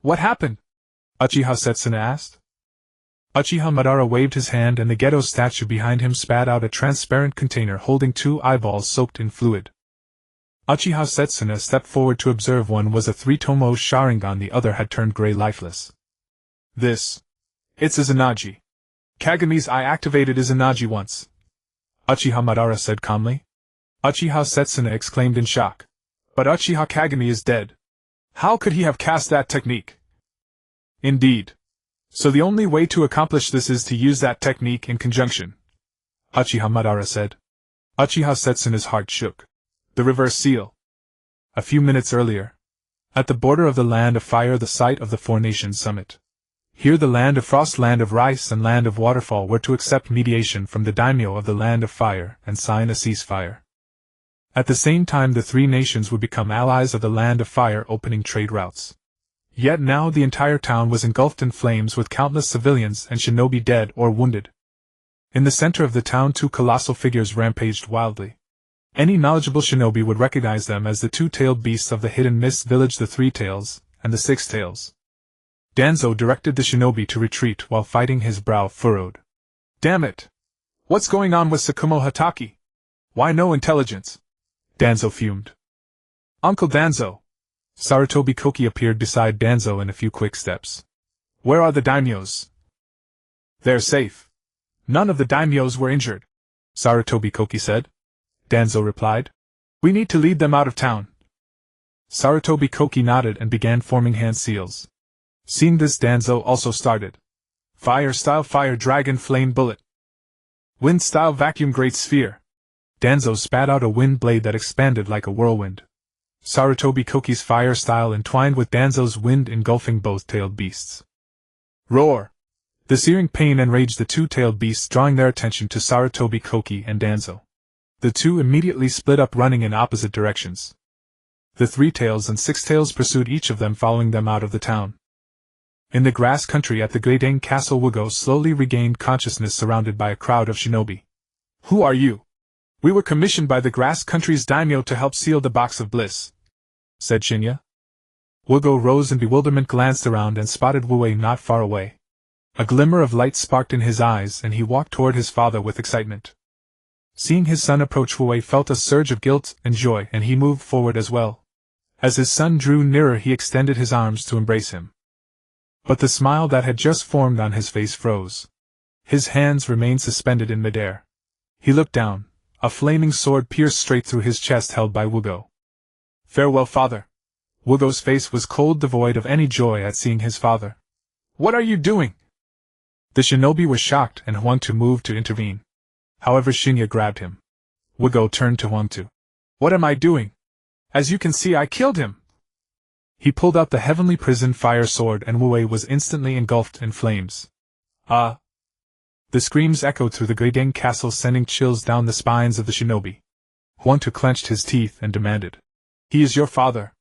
"What happened?" Uchiha Setsuna asked. Uchiha Madara waved his hand and the Gedo statue behind him spat out a transparent container holding 2 eyeballs soaked in fluid. Uchiha Setsuna stepped forward to observe. One was a three-tomoe Sharingan, the other had turned gray, lifeless. It's Izanagi. Kageme's I activated Izanagi once," Uchiha Madara said calmly. Uchiha Setsuna exclaimed in shock. "But Uchiha Kageme is dead. How could he have cast that technique?" "Indeed. So the only way to accomplish this is to use that technique in conjunction," Uchiha Madara said. Uchiha Setsuna's heart shook. The reverse seal. A few minutes earlier, at the border of the Land of Fire, the site of the Four Nations Summit. Here the Land of Frost, Land of Rice, and Land of Waterfall were to accept mediation from the daimyo of the Land of Fire and sign a ceasefire. At the same time, the 3 nations would become allies of the Land of Fire, opening trade routes. Yet now the entire town was engulfed in flames, with countless civilians and shinobi dead or wounded. In the center of the town, 2 colossal figures rampaged wildly. Any knowledgeable shinobi would recognize them as the 2-tailed beasts of the Hidden Mist village, the 3 Tails and the 6 Tails. Danzo directed the shinobi to retreat while fighting, his brow furrowed. "Damn it! What's going on with Sakumo Hatake? Why no intelligence?" Danzo fumed. "Uncle Danzo!" Sarutobi Koki appeared beside Danzo in a few quick steps. "Where are the daimyos?" "They're safe. None of the daimyos were injured," Sarutobi Koki said. Danzo replied. "We need to lead them out of town." Sarutobi Koki nodded and began forming hand seals. Seeing this, Danzo also started. Fire-style fire dragon flame bullet. Wind-style vacuum great sphere. Danzo spat out a wind blade that expanded like a whirlwind. Sarutobi Koki's fire style entwined with Danzo's wind engulfing both tailed beasts. Roar! The searing pain enraged the two-tailed beasts, drawing their attention to Sarutobi Koki and Danzo. The two immediately split up, running in opposite directions. The Three Tails and Six Tails pursued, each of them following them out of the town. In the grass country at the Greydane Castle, Wugo slowly regained consciousness, surrounded by a crowd of shinobi. Who are you? We were commissioned by the grass country's daimyo to help seal the box of bliss, said Shin'ya. Wugo rose in bewilderment, glanced around, and spotted Wu-Wei not far away. A glimmer of light sparked in his eyes, and he walked toward his father with excitement. Seeing his son approach, Wu-Wei felt a surge of guilt and joy, and he moved forward as well. As his son drew nearer, he extended his arms to embrace him. But the smile that had just formed on his face froze. His hands remained suspended in midair. He looked down. A flaming sword pierced straight through his chest, held by Wugo. Farewell, father. Wugo's face was cold, devoid of any joy at seeing his father. What are you doing? The shinobi was shocked, and Huangtu moved to intervene. However, Shin'ya grabbed him. Wugo turned to Huangtu. What am I doing? As you can see, I killed him. He pulled out the heavenly prison fire sword, and Wu-Wei was instantly engulfed in flames. Ah! The screams echoed through the Greydane Castle, sending chills down the spines of the shinobi. Huangtu clenched his teeth and demanded. He is your father.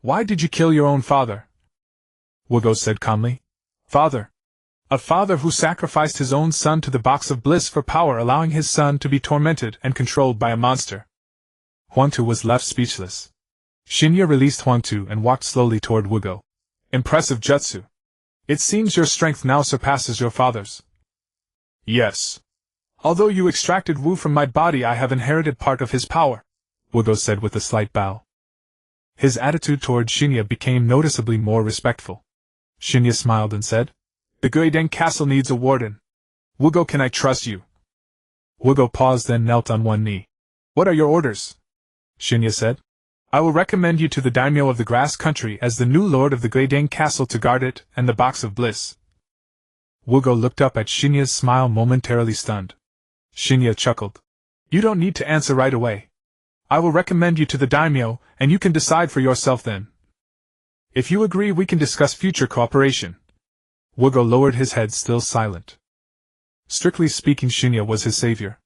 Why did you kill your own father? Wugo said calmly. Father. A father who sacrificed his own son to the box of bliss for power, allowing his son to be tormented and controlled by a monster. Huangtu was left speechless. Shin'ya released Huangtu and walked slowly toward Wugo. Impressive jutsu. It seems your strength now surpasses your father's. Yes. Although you extracted Wu from my body, I have inherited part of his power, Wugo said with a slight bow. His attitude toward Shin'ya became noticeably more respectful. Shin'ya smiled and said, The Greydane Castle needs a warden. Wugo, can I trust you? Wugo paused, then knelt on one knee. What are your orders? Shin'ya said. I will recommend you to the daimyo of the grass country as the new lord of the Greydane Castle to guard it and the box of bliss. Wugo looked up at Shin'ya's smile, momentarily stunned. Shin'ya chuckled. You don't need to answer right away. I will recommend you to the daimyo, and you can decide for yourself then. If you agree, we can discuss future cooperation. Wugo lowered his head, still silent. Strictly speaking, Shin'ya was his savior.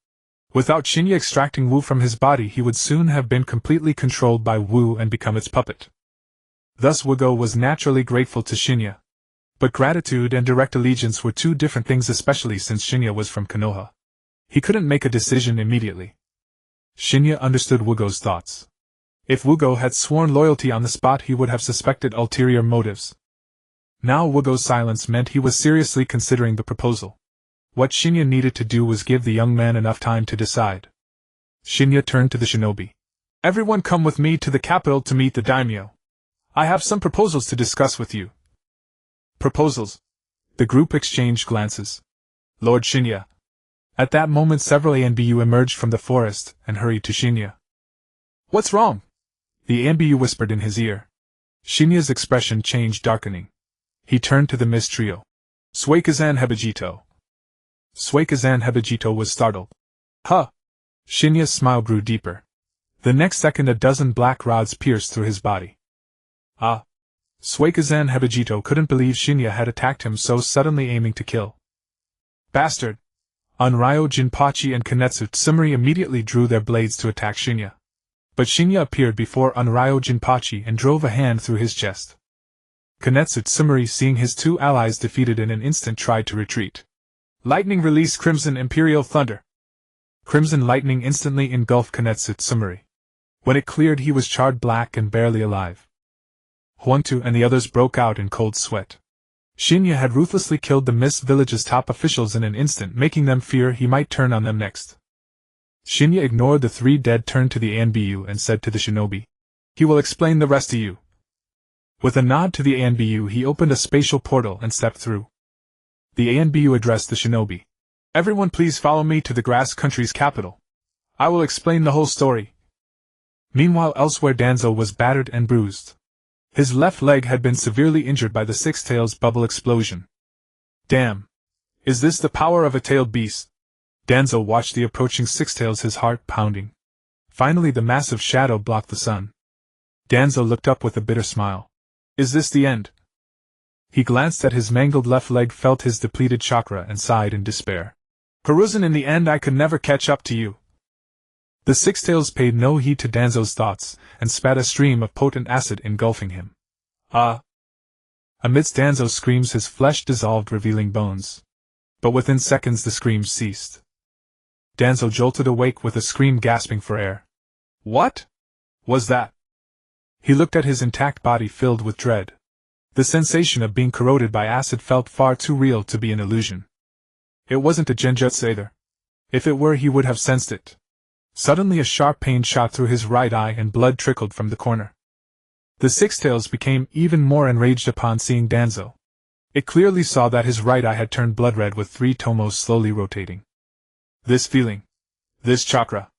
Without Shin'ya extracting Wu from his body, he would soon have been completely controlled by Wu and become its puppet. Thus Wugo was naturally grateful to Shin'ya. But gratitude and direct allegiance were two different things, especially since Shin'ya was from Konoha. He couldn't make a decision immediately. Shin'ya understood Wugo's thoughts. If Wugo had sworn loyalty on the spot, he would have suspected ulterior motives. Now Wugo's silence meant he was seriously considering the proposal. What Shin'ya needed to do was give the young man enough time to decide. Shin'ya turned to the shinobi. Everyone come with me to the capital to meet the daimyo. I have some proposals to discuss with you. Proposals? The group exchanged glances. Lord Shin'ya. At that moment several ANBU emerged from the forest and hurried to Shin'ya. What's wrong? The ANBU whispered in his ear. Shin'ya's expression changed, darkening. He turned to the mist trio. Suikazan Hebijito. Suikazan Hebijito was startled. Huh! Shin'ya's smile grew deeper. The next second a dozen black rods pierced through his body. Ah! Suikazan Hebijito couldn't believe Shin'ya had attacked him so suddenly, aiming to kill. Bastard! Onryo Jinpachi and Kanetsu Tsumuri immediately drew their blades to attack Shin'ya. But Shin'ya appeared before Onryo Jinpachi and drove a hand through his chest. Kanetsu Tsumuri, seeing his two allies defeated in an instant, tried to retreat. Lightning released Crimson Imperial Thunder. Crimson lightning instantly engulfed Kanetsu Tsumuri. When it cleared, he was charred black and barely alive. Huangtu and the others broke out in cold sweat. Shin'ya had ruthlessly killed the Mist Village's top officials in an instant, making them fear he might turn on them next. Shin'ya ignored the three dead, turned to the ANBU and said to the shinobi, He will explain the rest to you. With a nod to the ANBU, he opened a spatial portal and stepped through. The ANBU addressed the shinobi. Everyone please follow me to the grass country's capital. I will explain the whole story. Meanwhile, elsewhere Danzo was battered and bruised. His left leg had been severely injured by the Six Tails bubble explosion. Damn! Is this the power of a tailed beast? Danzo watched the approaching six tails, his heart pounding. Finally the massive shadow blocked the sun. Danzo looked up with a bitter smile. Is this the end? He glanced at his mangled left leg, felt his depleted chakra, and sighed in despair. Hiruzen, in the end I could never catch up to you. The six tails paid no heed to Danzo's thoughts, and spat a stream of potent acid engulfing him. Amidst Danzo's screams his flesh dissolved, revealing bones. But within seconds the screams ceased. Danzo jolted awake with a scream, gasping for air. What was that? He looked at his intact body, filled with dread. The sensation of being corroded by acid felt far too real to be an illusion. It wasn't a genjutsu either. If it were, he would have sensed it. Suddenly a sharp pain shot through his right eye and blood trickled from the corner. The six tails became even more enraged upon seeing Danzo. It clearly saw that his right eye had turned blood red, with three-tomoes slowly rotating. This feeling. This chakra.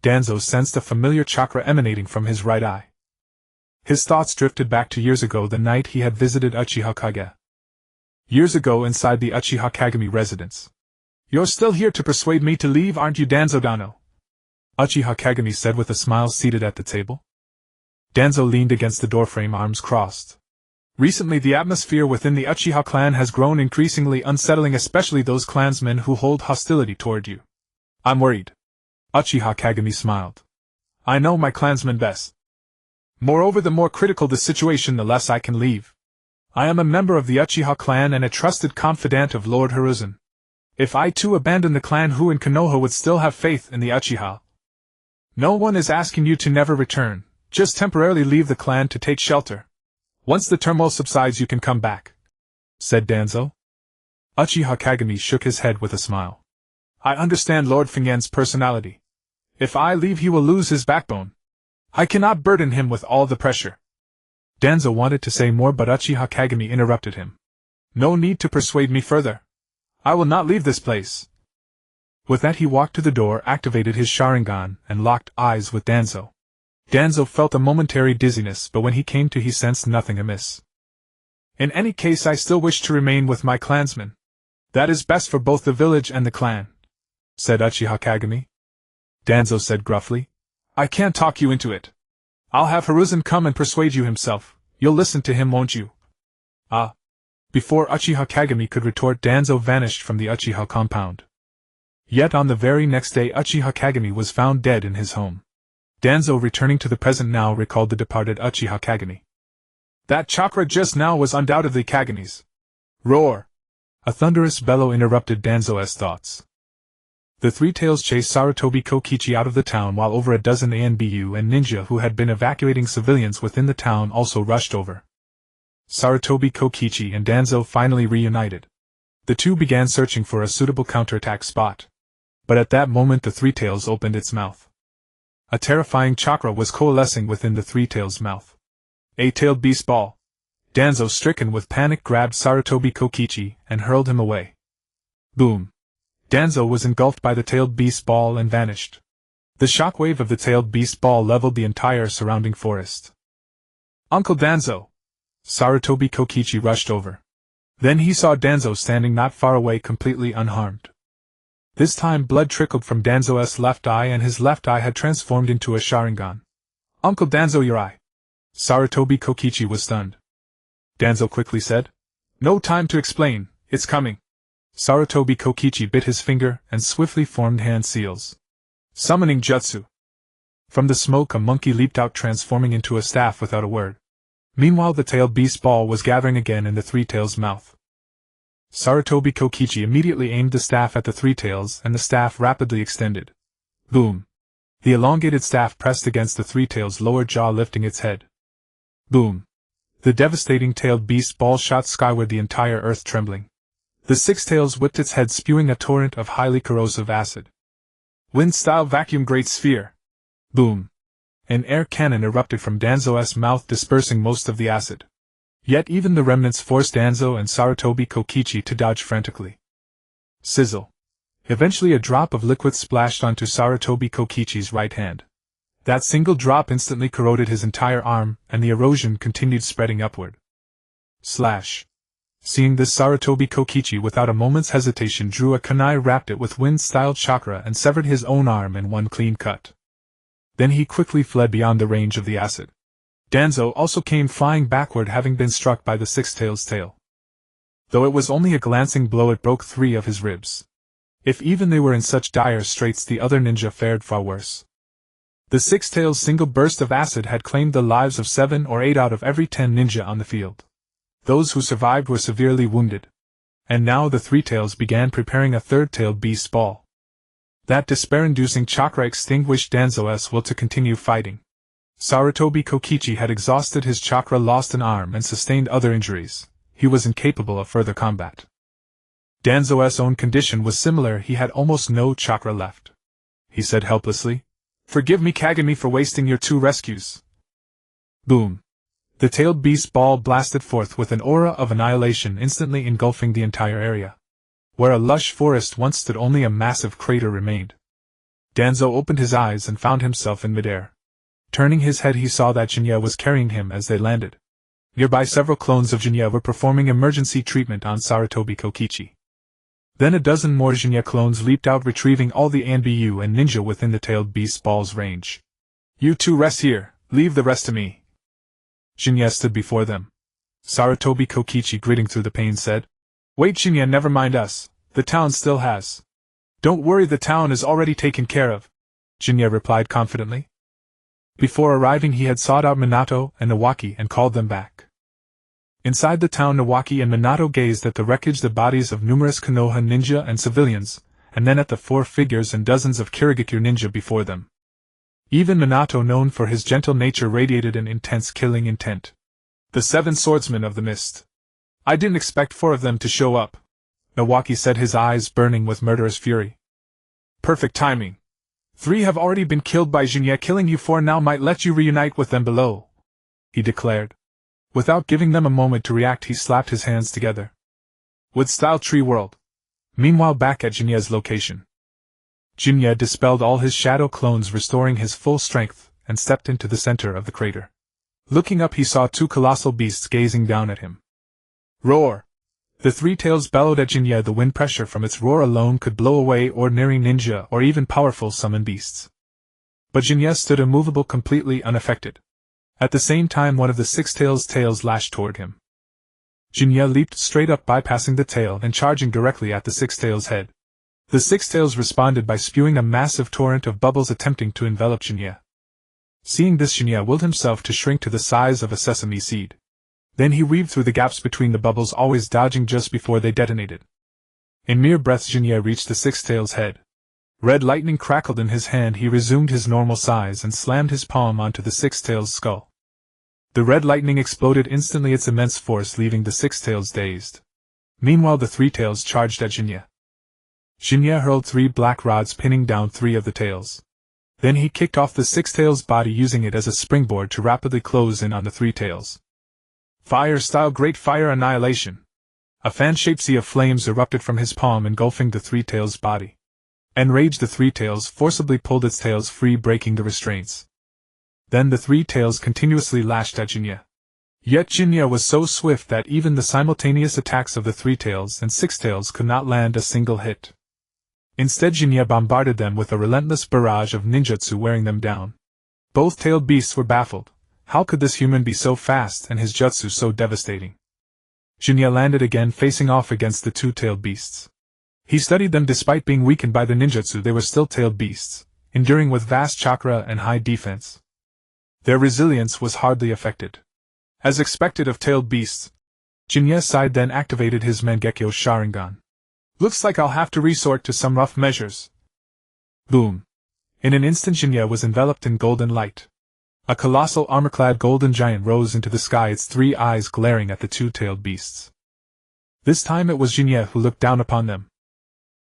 Danzo sensed a familiar chakra emanating from his right eye. His thoughts drifted back to years ago, the night he had visited Uchiha Kage. Years ago, inside the Uchiha Kagami residence. You're still here to persuade me to leave, aren't you, Danzo-dano? Uchiha Kagami said with a smile, seated at the table. Danzo leaned against the doorframe, arms crossed. Recently the atmosphere within the Uchiha clan has grown increasingly unsettling, especially those clansmen who hold hostility toward you. I'm worried. Uchiha Kagami smiled. I know my clansmen best. Moreover, the more critical the situation, the less I can leave. I am a member of the Uchiha clan and a trusted confidant of Lord Hiruzen. If I too abandon the clan, who in Konoha would still have faith in the Uchiha? No one is asking you to never return, just temporarily leave the clan to take shelter. Once the turmoil subsides you can come back, said Danzo. Uchiha Kagami shook his head with a smile. I understand Lord Fingen's personality. If I leave he will lose his backbone. I cannot burden him with all the pressure. Danzo wanted to say more, but Uchiha Kagami interrupted him. No need to persuade me further. I will not leave this place. With that he walked to the door, activated his Sharingan, and locked eyes with Danzo. Danzo felt a momentary dizziness, but when he came to, he sensed nothing amiss. In any case, I still wish to remain with my clansmen. That is best for both the village and the clan, said Uchiha Kagami. Danzo said gruffly, I can't talk you into it. I'll have Hiruzen come and persuade you himself. You'll listen to him, won't you? Before Uchiha Kagami could retort, Danzo vanished from the Uchiha compound. Yet on the very next day Uchiha Kagami was found dead in his home. Danzo, returning to the present now, recalled the departed Uchiha Kagami. That chakra just now was undoubtedly Kagami's. Roar! A thunderous bellow interrupted Danzo's thoughts. The three tails chased Sarutobi Kokichi out of the town, while over a dozen ANBU and ninja who had been evacuating civilians within the town also rushed over. Sarutobi Kokichi and Danzo finally reunited. The two began searching for a suitable counterattack spot. But at that moment the three tails opened its mouth. A terrifying chakra was coalescing within the three tails' mouth. A tailed beast ball. Danzo, stricken with panic, grabbed Sarutobi Kokichi and hurled him away. Boom! Danzo was engulfed by the tailed beast ball and vanished. The shockwave of the tailed beast ball leveled the entire surrounding forest. Uncle Danzo! Sarutobi Kokichi rushed over. Then he saw Danzo standing not far away, completely unharmed. This time blood trickled from Danzo's left eye, and his left eye had transformed into a Sharingan. Uncle Danzo, your eye! Sarutobi Kokichi was stunned. Danzo quickly said, No time to explain, it's coming. Sarutobi Kokichi bit his finger and swiftly formed hand seals. Summoning Jutsu. From the smoke a monkey leaped out, transforming into a staff without a word. Meanwhile the tailed beast ball was gathering again in the three tails' mouth. Sarutobi Kokichi immediately aimed the staff at the three tails, and the staff rapidly extended. Boom! The elongated staff pressed against the three tails' lower jaw, lifting its head. Boom! The devastating tailed beast ball shot skyward, the entire earth trembling. The six tails whipped its head, spewing a torrent of highly corrosive acid. Wind-style vacuum great sphere. Boom! An air cannon erupted from Danzo's mouth, dispersing most of the acid. Yet even the remnants forced Danzo and Sarutobi Kokichi to dodge frantically. Sizzle! Eventually a drop of liquid splashed onto Sarutobi Kokichi's right hand. That single drop instantly corroded his entire arm, and the erosion continued spreading upward. Slash! Seeing this, Sarutobi Kokichi without a moment's hesitation drew a kunai, wrapped it with wind-styled chakra, and severed his own arm in one clean cut. Then he quickly fled beyond the range of the acid. Danzo also came flying backward, having been struck by the six-tail's tail. Though it was only a glancing blow, it broke 3 of his ribs. If even they were in such dire straits, the other ninja fared far worse. The six-tail's single burst of acid had claimed the lives of 7 or 8 out of every 10 ninja on the field. Those who survived were severely wounded. And now the three-tails began preparing a third-tailed beast's ball. That despair-inducing chakra extinguished Danzo's will to continue fighting. Sarutobi Kokichi had exhausted his chakra, lost an arm, and sustained other injuries. He was incapable of further combat. Danzo's own condition was similar. He had almost no chakra left. He said helplessly, "Forgive me, Kagami, for wasting your 2 rescues." Boom! The tailed beast ball blasted forth with an aura of annihilation, instantly engulfing the entire area. Where a lush forest once stood, only a massive crater remained. Danzo opened his eyes and found himself in midair. Turning his head, he saw that Shin'ya was carrying him as they landed. Nearby, several clones of Shin'ya were performing emergency treatment on Sarutobi Kokichi. Then a dozen more Shin'ya clones leaped out, retrieving all the Anbu and ninja within the tailed beast's ball's range. "You 2 rest here, leave the rest to me." Shin'ya stood before them. Sarutobi Kokichi, gritting through the pain, said, "Wait, Shin'ya, never mind us, the town still has." "Don't worry, the town is already taken care of," Shin'ya replied confidently. Before arriving, he had sought out Minato and Nawaki and called them back. Inside the town, Nawaki and Minato gazed at the wreckage, the bodies of numerous Konoha ninja and civilians, and then at the 4 figures and dozens of Kirigakure ninja before them. Even Minato, known for his gentle nature, radiated an intense killing intent. "The 7 swordsmen of the mist. I didn't expect 4 of them to show up," Nawaki said, his eyes burning with murderous fury. "Perfect timing. 3 have already been killed by Shin'ya. Killing you 4 now might let you reunite with them below," he declared. Without giving them a moment to react, he slapped his hands together. "With style, Tree World." Meanwhile, back at Shin'ya's location, Shin'ya dispelled all his shadow clones, restoring his full strength, and stepped into the center of the crater. Looking up, he saw 2 colossal beasts gazing down at him. "Roar!" The 3 tails bellowed at Shin'ya. The wind pressure from its roar alone could blow away ordinary ninja or even powerful summon beasts. But Shin'ya stood immovable, completely unaffected. At the same time, one of the 6 tails lashed toward him. Shin'ya leaped straight up, bypassing the tail and charging directly at the 6 tails' head. The 6 tails responded by spewing a massive torrent of bubbles, attempting to envelop Shin'ya. Seeing this, Shin'ya willed himself to shrink to the size of a sesame seed. Then he weaved through the gaps between the bubbles, always dodging just before they detonated. In mere breaths, Shin'ya reached the 6 tails' head. Red lightning crackled in his hand. He resumed his normal size and slammed his palm onto the 6 tails' skull. The red lightning exploded instantly, its immense force leaving the 6 tails dazed. Meanwhile, the 3 tails charged at Shin'ya. Shin'ya hurled 3 black rods, pinning down 3 of the tails. Then he kicked off the 6 tails' body, using it as a springboard to rapidly close in on the 3 tails. "Fire style, great fire annihilation!" A fan-shaped sea of flames erupted from his palm, engulfing the 3 tails' body. Enraged, the 3 tails forcibly pulled its tails free, breaking the restraints. Then the 3 tails continuously lashed at Shin'ya. Yet Shin'ya was so swift that even the simultaneous attacks of the 3 tails and 6 tails could not land a single hit. Instead, Shin'ya bombarded them with a relentless barrage of ninjutsu, wearing them down. Both tailed beasts were baffled. How could this human be so fast and his jutsu so devastating? Shin'ya landed again, facing off against the 2 tailed beasts. He studied them. Despite being weakened by the ninjutsu, they were still tailed beasts, enduring with vast chakra and high defense. Their resilience was hardly affected. As expected of tailed beasts, Shin'ya sighed, then activated his Mangekyo Sharingan. "Looks like I'll have to resort to some rough measures." Boom! In an instant, Shin'ya was enveloped in golden light. A colossal armor-clad golden giant rose into the sky, its 3 eyes glaring at the 2-tailed beasts. This time it was Shin'ya who looked down upon them.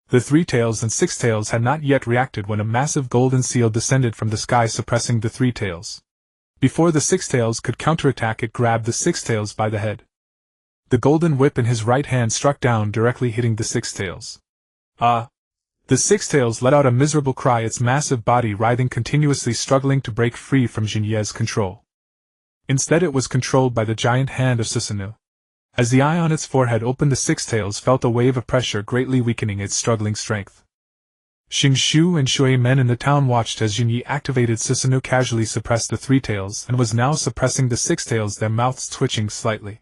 The 3 tails and 6 tails had not yet reacted when a massive golden seal descended from the sky, suppressing the 3 tails. Before the 6 tails could counterattack, it grabbed the 6 tails by the head. The golden whip in his right hand struck down, directly hitting the 6 tails. "Ah!" The 6 tails let out a miserable cry, its massive body writhing continuously, struggling to break free from Shin'ya's control. Instead, it was controlled by the giant hand of Susanoo. As the eye on its forehead opened, the Six Tails felt a wave of pressure greatly weakening its struggling strength. Shinshu and Shui men in the town watched as Jinyi activated Susanoo, casually suppressed the Three Tails and was now suppressing the Six Tails, their mouths twitching slightly.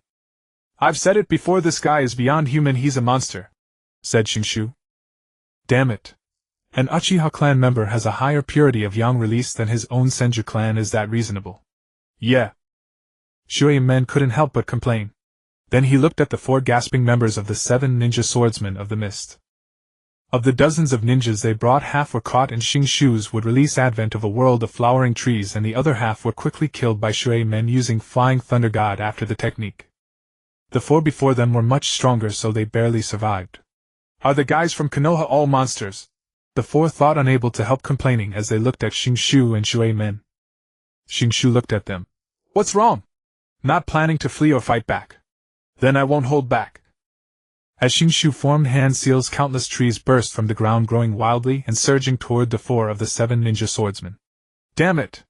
"I've said it before, this guy is beyond human, he's a monster," said Shinshu. "Damn it. An Uchiha clan member has a higher purity of yang release than his own Senju clan, is that reasonable?" "Yeah." Shui men couldn't help but complain. Then he looked at the 4 gasping members of the 7 ninja swordsmen of the mist. Of the dozens of ninjas they brought, half were caught in Shinshu's would release advent of a world of flowering trees, and the other half were quickly killed by Shui men using Flying Thunder God after the technique. The 4 before them were much stronger, so they barely survived. "Are the guys from Konoha all monsters?" the 4 thought, unable to help complaining as they looked at Shinshu and Shui men. Shinshu looked at them. "What's wrong?" "Not planning to flee or fight back." "Then I won't hold back." As Shinshu formed hand seals, countless trees burst from the ground, growing wildly and surging toward the 4 of the 7 ninja swordsmen. "Damn it!"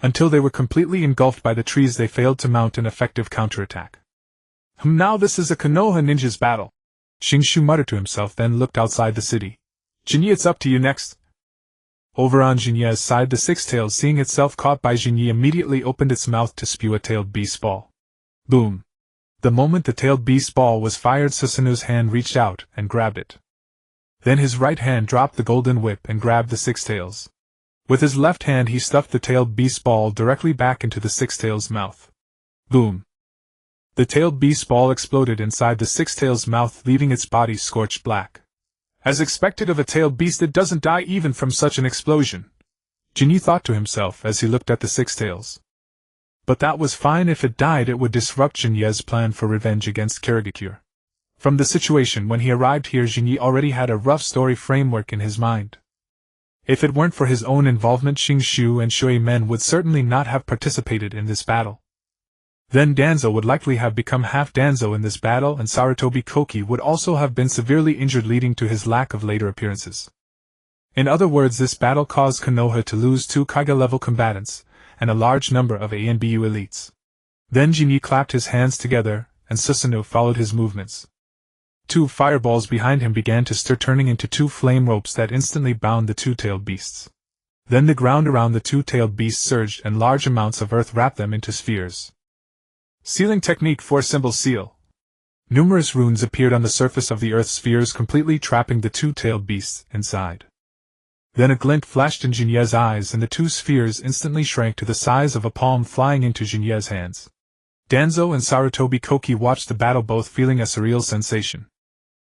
Until they were completely engulfed by the trees, they failed to mount an effective counterattack. Now this is a Konoha ninja's battle," Shinshu muttered to himself, then looked outside the city. "Jinyi, it's up to you next." Over on Jinya's side, the Six Tails, seeing itself caught by Jinyi, immediately opened its mouth to spew a tailed beast ball. Boom! The moment the tailed beast ball was fired, Susanoo's hand reached out and grabbed it. Then his right hand dropped the golden whip and grabbed the Six Tails. With his left hand he stuffed the tailed beast ball directly back into the Six Tails' mouth. Boom! The tailed beast ball exploded inside the Six Tails' mouth, leaving its body scorched black. As expected of a tailed beast, it doesn't die even from such an explosion, Jinyi thought to himself as he looked at the Six Tails. But that was fine. If it died, it would disrupt Jinye's plan for revenge against Kirigakure. From the situation when he arrived here, Jinyi already had a rough story framework in his mind. If it weren't for his own involvement, Shinshu and Shui men would certainly not have participated in this battle. Then Danzo would likely have become half Danzo in this battle, and Sarutobi Koki would also have been severely injured, leading to his lack of later appearances. In other words, this battle caused Konoha to lose 2 Kage-level combatants, and a large number of A and BU elites. Then Jinyi clapped his hands together, and Susanoo followed his movements. 2 fireballs behind him began to stir, turning into 2 flame ropes that instantly bound the 2-tailed beasts. Then the ground around the 2-tailed beasts surged, and large amounts of earth wrapped them into spheres. Sealing technique 4 symbol seal. Numerous runes appeared on the surface of the earth spheres, completely trapping the 2-tailed beasts inside. Then a glint flashed in Jinye's eyes, and the 2 spheres instantly shrank to the size of a palm, flying into Jinye's hands. Danzo and Sarutobi Koki watched the battle, both feeling a surreal sensation.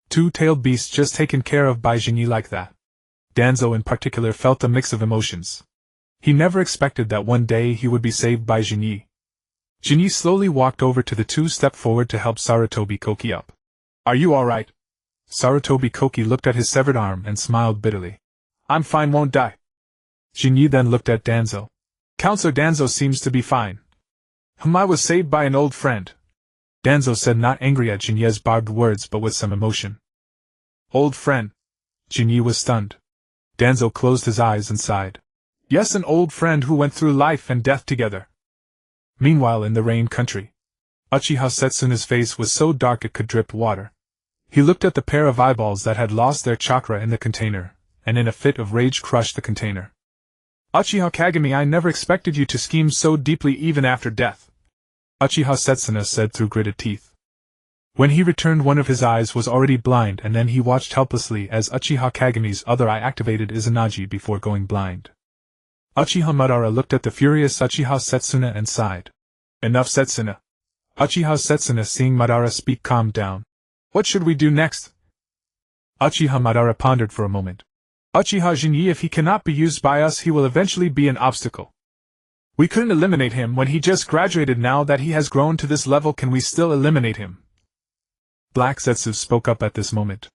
2-tailed beasts just taken care of by Jinyi like that. Danzo in particular felt a mix of emotions. He never expected that one day he would be saved by Jinyi. Jinyi slowly walked over to the 2, stepped forward to help Sarutobi Koki up. "Are you alright?" Sarutobi Koki looked at his severed arm and smiled bitterly. "I'm fine, won't die." Jinyi then looked at Danzo. "Counselor Danzo seems to be fine." "I was saved by an old friend," Danzo said, not angry at Jinye's barbed words but with some emotion. "Old friend?" Jinyi was stunned. Danzo closed his eyes and sighed. "Yes, an old friend who went through life and death together." Meanwhile, in the Rain Country, Uchiha Setsuna's face was so dark it could drip water. He looked at the pair of eyeballs that had lost their chakra in the container, and in a fit of rage crushed the container. "Uchiha Kagami, I never expected you to scheme so deeply even after death," Uchiha Setsuna said through gritted teeth. When he returned, one of his eyes was already blind, and then he watched helplessly as Uchiha Kagami's other eye activated Izanagi before going blind. Uchiha Madara looked at the furious Uchiha Setsuna and sighed. "Enough, Setsuna." Uchiha Setsuna, seeing Madara speak, calmed down. "What should we do next?" Uchiha Madara pondered for a moment. "Uchiha Jinyi, if he cannot be used by us, he will eventually be an obstacle. We couldn't eliminate him when he just graduated. Now that he has grown to this level, can we still eliminate him?" Black Zetsu spoke up at this moment.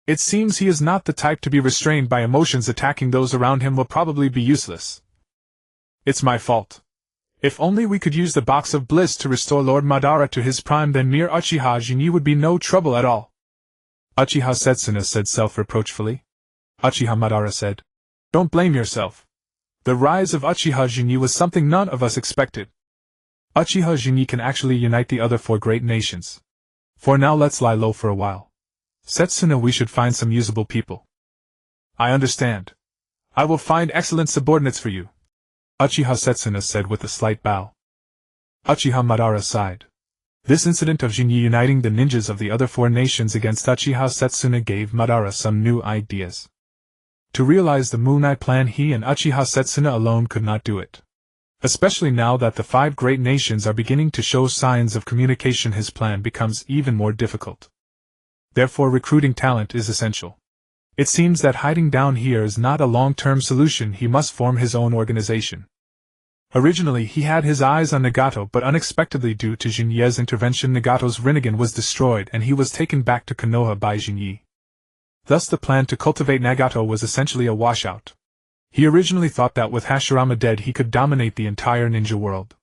"It seems he is not the type to be restrained by emotions. Attacking those around him will probably be useless." "It's my fault. If only we could use the Box of Bliss to restore Lord Madara to his prime, then mere Uchiha Jinyi would be no trouble at all," Uchiha Setsuna said self-reproachfully. Uchiha Madara said, "Don't blame yourself. The rise of Uchiha Jinyi was something none of us expected. Uchiha Jinyi can actually unite the other 4 great nations. For now let's lie low for a while. Setsuna, we should find some usable people. I understand. I will find excellent subordinates for you, Uchiha Setsuna said with a slight bow. Uchiha Madara sighed. This incident of Shin'ya uniting the ninjas of the other four nations against Uchiha Setsuna gave Madara some new ideas. To realize the Moon Eye plan, he and Uchiha Setsuna alone could not do it. Especially now that the five great nations are beginning to show signs of communication, his plan becomes even more difficult. Therefore, recruiting talent is essential. It seems that hiding down here is not a long-term solution. He must form his own organization. Originally he had his eyes on Nagato, but unexpectedly due to Shin'ya's intervention Nagato's Rinnegan was destroyed and he was taken back to Konoha by Shin'ya. Thus the plan to cultivate Nagato was essentially a washout. He originally thought that with Hashirama dead he could dominate the entire ninja world.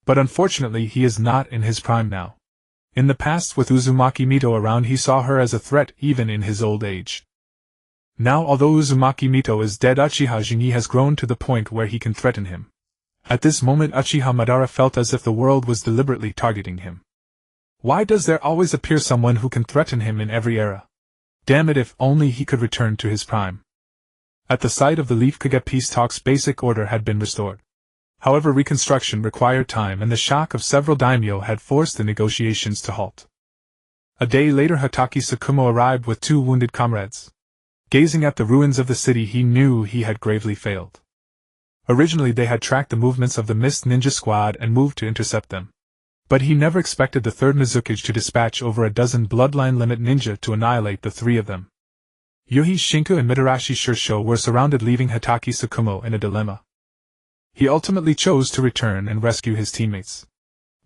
But unfortunately he is not in his prime now. In the past, with Uzumaki Mito around, he saw her as a threat even in his old age. Now, although Uzumaki Mito is dead, Uchiha Shin'ya has grown to the point where he can threaten him. At this moment Uchiha Madara felt as if the world was deliberately targeting him. Why does there always appear someone who can threaten him in every era? Damn it, if only he could return to his prime. At the sight of the Leaf Kage peace talks, basic order had been restored. However, reconstruction required time and the shock of several daimyo had forced the negotiations to halt. A day later Hatake Tsukumo arrived with 2 wounded comrades. Gazing at the ruins of the city, he knew he had gravely failed. Originally they had tracked the movements of the Mist Ninja Squad and moved to intercept them. But he never expected the 3rd Mizukage to dispatch over a dozen bloodline limit ninja to annihilate the 3 of them. Yuhi Shinku and Mitarashi Shursho were surrounded, leaving Hatake Tsukumo in a dilemma. He ultimately chose to return and rescue his teammates.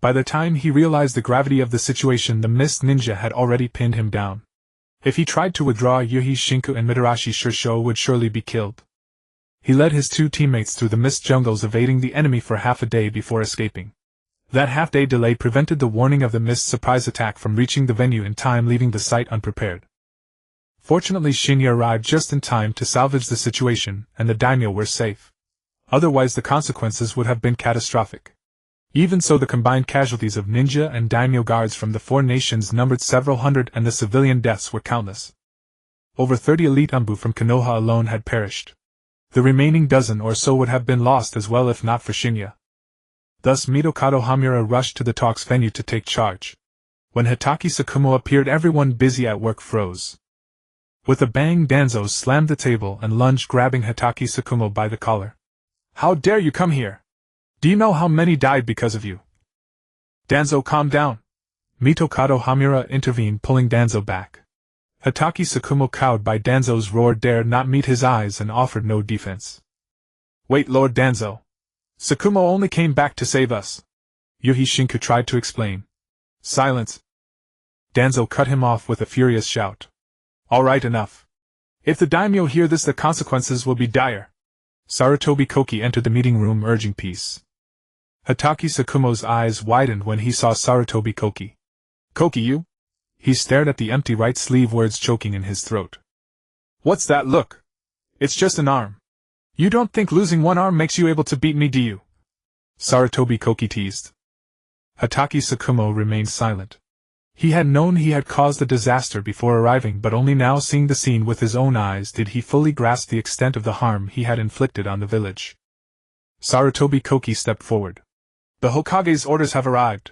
By the time he realized the gravity of the situation, the Mist Ninja had already pinned him down. If he tried to withdraw, Yuhi Shinku and Mitarashi Shursho would surely be killed. He led his 2 teammates through the mist jungles, evading the enemy for half a day before escaping. That half-day delay prevented the warning of the mist surprise attack from reaching the venue in time, leaving the site unprepared. Fortunately, Shin'ya arrived just in time to salvage the situation, and the daimyo were safe. Otherwise the consequences would have been catastrophic. Even so, the combined casualties of ninja and daimyo guards from the 4 nations numbered several hundred, and the civilian deaths were countless. Over 30 elite Umbu from Konoha alone had perished. The remaining dozen or so would have been lost as well if not for Shin'ya. Thus Mitokado Homura rushed to the talks venue to take charge. When Hatake Tsukumo appeared, everyone busy at work froze. With a bang, Danzo slammed the table and lunged, grabbing Hatake Tsukumo by the collar. "How dare you come here? Do you know how many died because of you?" "Danzo, calm down." Mitokado Homura intervened, pulling Danzo back. Hatake Tsukumo, cowed by Danzo's roar, dared not meet his eyes and offered no defense. "Wait, Lord Danzo. Tsukumo only came back to save us," Yuhi Shinku tried to explain. "Silence!" Danzo cut him off with a furious shout. "All right, enough. If the daimyo hear this, the consequences will be dire." Sarutobi Koki entered the meeting room, urging peace. Hatake Tsukumo's eyes widened when he saw Sarutobi Koki. "Koki, you?" He stared at the empty right sleeve, words choking in his throat. "What's that look? It's just an arm. You don't think losing one arm makes you able to beat me, do you?" Sarutobi Koki teased. Hatake Tsukumo remained silent. He had known he had caused a disaster before arriving, but only now, seeing the scene with his own eyes, did he fully grasp the extent of the harm he had inflicted on the village. Sarutobi Koki stepped forward. "The Hokage's orders have arrived.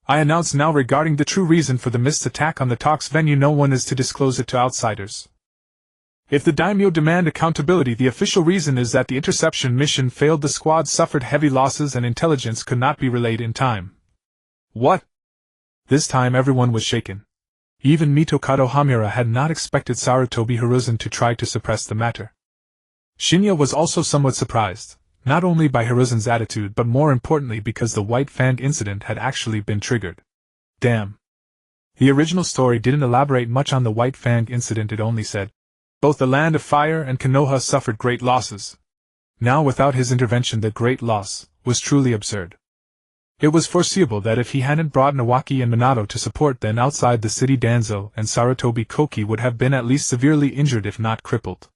I announce now regarding the true reason for the mist attack on the talks venue. No one is to disclose it to outsiders. If the daimyo demand accountability, the official reason is that the interception mission failed, the squad suffered heavy losses, and intelligence could not be relayed in time." "What?" This time everyone was shaken. Even Mitokado Homura had not expected Sarutobi Hiruzen to try to suppress the matter. Shin'ya was also somewhat surprised, not only by Hiruzen's attitude but more importantly because the White Fang incident had actually been triggered. Damn. The original story didn't elaborate much on the White Fang incident, it only said, "Both the Land of Fire and Konoha suffered great losses." Now without his intervention the great loss was truly absurd. It was foreseeable that if he hadn't brought Nawaki and Minato to support, then outside the city Danzo and Sarutobi Koki would have been at least severely injured if not crippled.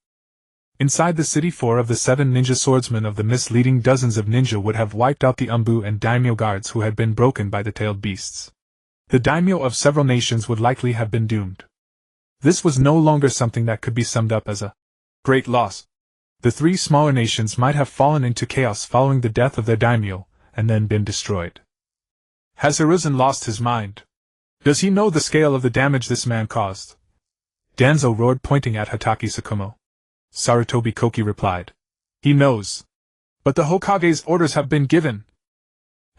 Inside the city 4 of the 7 ninja swordsmen of the mist leading dozens of ninja would have wiped out the Umbu and daimyo guards who had been broken by the tailed beasts. The daimyo of several nations would likely have been doomed. This was no longer something that could be summed up as a great loss. The three smaller nations might have fallen into chaos following the death of their daimyo, and then been destroyed. Has Hiruzen lost his mind? Does he know the scale of the damage this man caused? Danzo roared, pointing at Hatake Tsukumo. Sarutobi Koki replied. He knows. But the Hokage's orders have been given.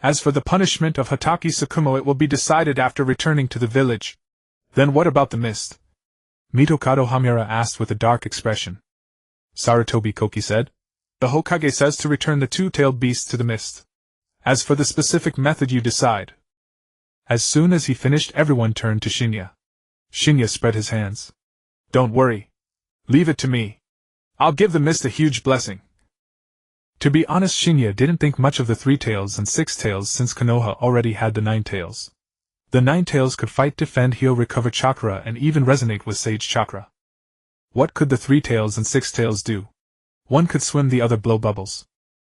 As for the punishment of Hatake Tsukumo, it will be decided after returning to the village. Then what about the mist? Mitokado Homura asked with a dark expression. Sarutobi Koki said. The Hokage says to return the two-tailed beast to the mist. As for the specific method, you decide. As soon as he finished, everyone turned to Shin'ya. Shin'ya spread his hands. Don't worry. Leave it to me. I'll give the mist a huge blessing. To be honest, Shin'ya didn't think much of the 3 tails and 6 tails since Konoha already had the 9 tails. The 9 tails could fight, defend, heal, recover chakra, and even resonate with sage chakra. What could the 3 tails and 6 tails do? One could swim, the other blow bubbles.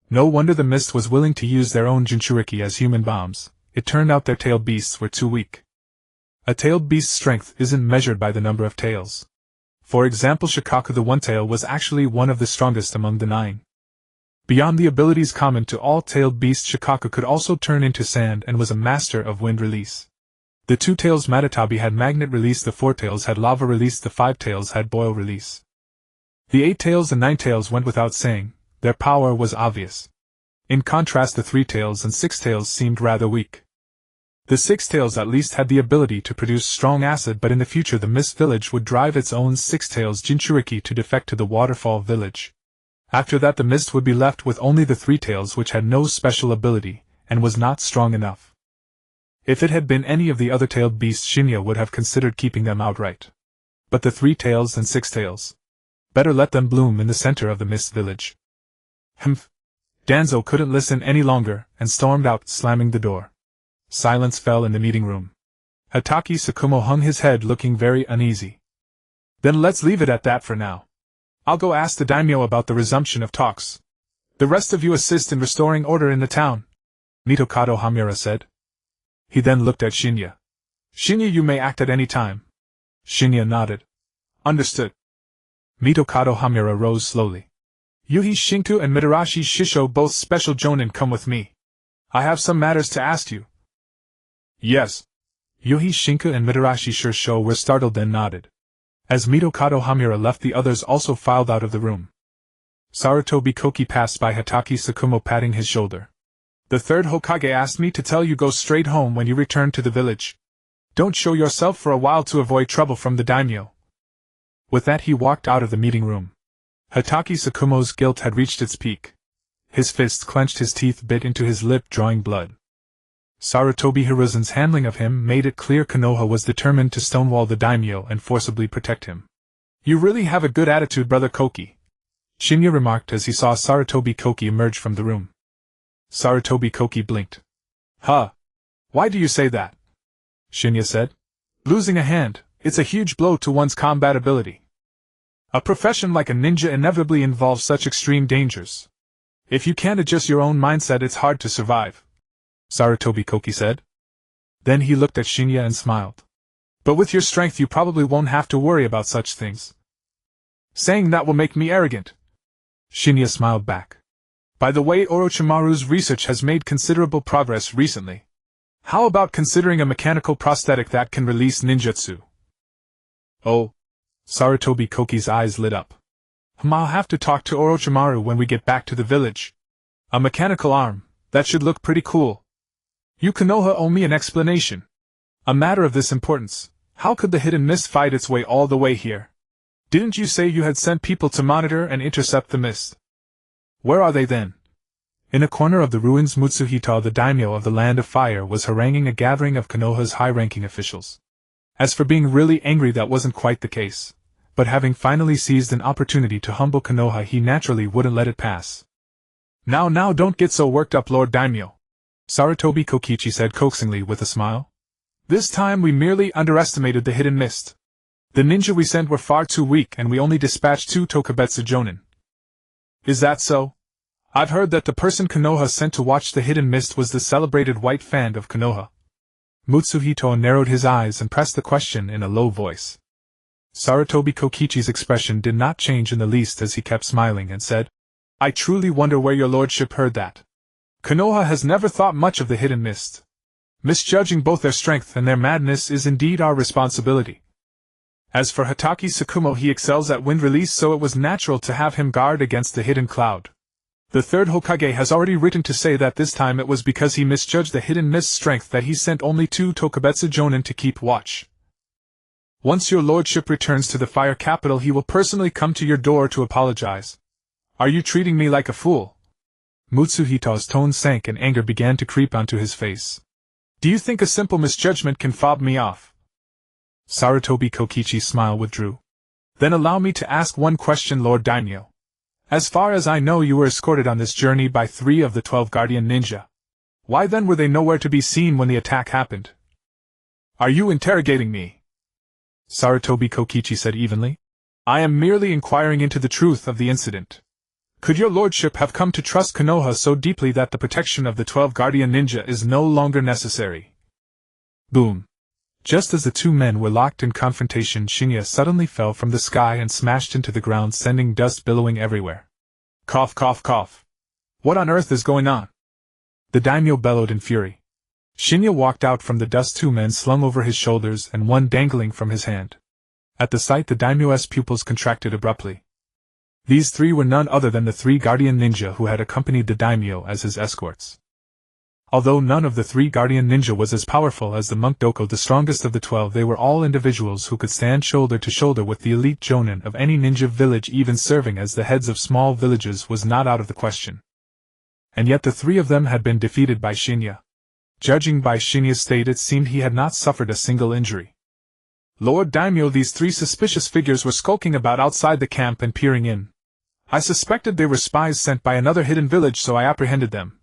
No wonder the mist was willing to use their own Jinchuriki as human bombs. It turned out their tailed beasts were too weak. A tailed beast's strength isn't measured by the number of tails. For example, Shikaku the One-Tail was actually one of the strongest among the 9. Beyond the abilities common to all tailed beasts, Shikaku could also turn into sand and was a master of wind release. The 2 tails Matatabi had magnet release, the 4 tails had lava release, the 5 tails had boil release. The 8 tails and 9 tails went without saying, their power was obvious. In contrast, the 3 tails and 6 tails seemed rather weak. The 6 tails at least had the ability to produce strong acid, but in the future the Mist Village would drive its own 6 tails Jinchuriki to defect to the Waterfall Village. After that, the Mist would be left with only the 3 tails, which had no special ability, and was not strong enough. If it had been any of the other tailed beasts, Shin'ya would have considered keeping them outright. But the 3 tails and 6 tails. Better let them bloom in the center of the Mist Village. Humph. Danzo couldn't listen any longer, and stormed out, slamming the door. Silence fell in the meeting room. Hatake Tsukumo hung his head, looking very uneasy. Then let's leave it at that for now. I'll go ask the daimyo about the resumption of talks. The rest of you assist in restoring order in the town, Mitokado Homura said. He then looked at Shin'ya. Shin'ya, you may act at any time. Shin'ya nodded. Understood. Mitokado Homura rose slowly. Yuhi Shinku and Mitarashi Shisho, both special jonin, come with me. I have some matters to ask you. Yes. Yuhi Shinku and Mitarashi Shisho were startled, then nodded. As Mitokado Homura left, the others also filed out of the room. Sarutobi Koki passed by Hatake Tsukumo, patting his shoulder. The 3rd Hokage asked me to tell you, go straight home when you return to the village. Don't show yourself for a while to avoid trouble from the daimyo. With that, he walked out of the meeting room. Hatake Tsukumo's guilt had reached its peak. His fist clenched, his teeth bit into his lip, drawing blood. Sarutobi Hiruzen's handling of him made it clear Konoha was determined to stonewall the daimyo and forcibly protect him. You really have a good attitude, brother Koki, Shin'ya remarked as he saw Sarutobi Koki emerge from the room. Sarutobi Koki blinked. Huh? Why do you say that? Shin'ya said. Losing a hand, it's a huge blow to one's combat ability. A profession like a ninja inevitably involves such extreme dangers. If you can't adjust your own mindset, it's hard to survive, Sarutobi Koki said. Then he looked at Shin'ya and smiled. But with your strength, you probably won't have to worry about such things. Saying that will make me arrogant. Shin'ya smiled back. By the way, Orochimaru's research has made considerable progress recently. How about considering a mechanical prosthetic that can release ninjutsu? Oh. Sarutobi Koki's eyes lit up. I'll have to talk to Orochimaru when we get back to the village. A mechanical arm, that should look pretty cool. You Konoha owe me an explanation. A matter of this importance, how could the hidden mist fight its way all the way here? Didn't you say you had sent people to monitor and intercept the mist? Where are they then? In a corner of the ruins, Mutsuhito, the daimyo of the Land of Fire, was haranguing a gathering of Konoha's high-ranking officials. As for being really angry, that wasn't quite the case. But having finally seized an opportunity to humble Konoha, he naturally wouldn't let it pass. Now, don't get so worked up, Lord Daimyo, Sarutobi Kokichi said coaxingly with a smile. This time we merely underestimated the hidden mist. The ninja we sent were far too weak, and we only dispatched 2 Tokubetsu jonin. Is that so? I've heard that the person Konoha sent to watch the hidden mist was the celebrated White Fan of Konoha. Mitsuhito narrowed his eyes and pressed the question in a low voice. Sarutobi Kokichi's expression did not change in the least as he kept smiling and said, I truly wonder where your lordship heard that. Konoha has never thought much of the hidden mist. Misjudging both their strength and their madness is indeed our responsibility. As for Hokage Tsukumo, he excels at wind release, so it was natural to have him guard against the hidden cloud. The third Hokage has already written to say that this time it was because he misjudged the hidden mist's strength that he sent only 2 Tokubetsu Jonin to keep watch. Once your lordship returns to the fire capital, he will personally come to your door to apologize. Are you treating me like a fool? Mitsuhito's tone sank and anger began to creep onto his face. Do you think a simple misjudgment can fob me off? Sarutobi Kokichi's smile withdrew. Then allow me to ask one question, Lord Daimyo. As far as I know, you were escorted on this journey by 3 of the 12 guardian ninja. Why then were they nowhere to be seen when the attack happened? Are you interrogating me? Sarutobi Kokichi said evenly. I am merely inquiring into the truth of the incident. Could your lordship have come to trust Konoha so deeply that the protection of the 12 guardian ninja is no longer necessary? Boom. Just as the 2 men were locked in confrontation, Shin'ya suddenly fell from the sky and smashed into the ground, sending dust billowing everywhere. Cough, cough, cough. What on earth is going on? The daimyo bellowed in fury. Shin'ya walked out from the dust, 2 men slung over his shoulders and one dangling from his hand. At the sight, the daimyo's pupils contracted abruptly. These 3 were none other than the 3 guardian ninja who had accompanied the daimyo as his escorts. Although none of the 3 guardian ninja was as powerful as the monk Doko, the strongest of the 12, they were all individuals who could stand shoulder to shoulder with the elite jonin of any ninja village. Even serving as the heads of small villages was not out of the question. And yet the 3 of them had been defeated by Shin'ya. Judging by Shin'ya's state, it seemed he had not suffered a single injury. Lord Daimyo, these 3 suspicious figures were skulking about outside the camp and peering in. I suspected they were spies sent by another hidden village, so I apprehended them.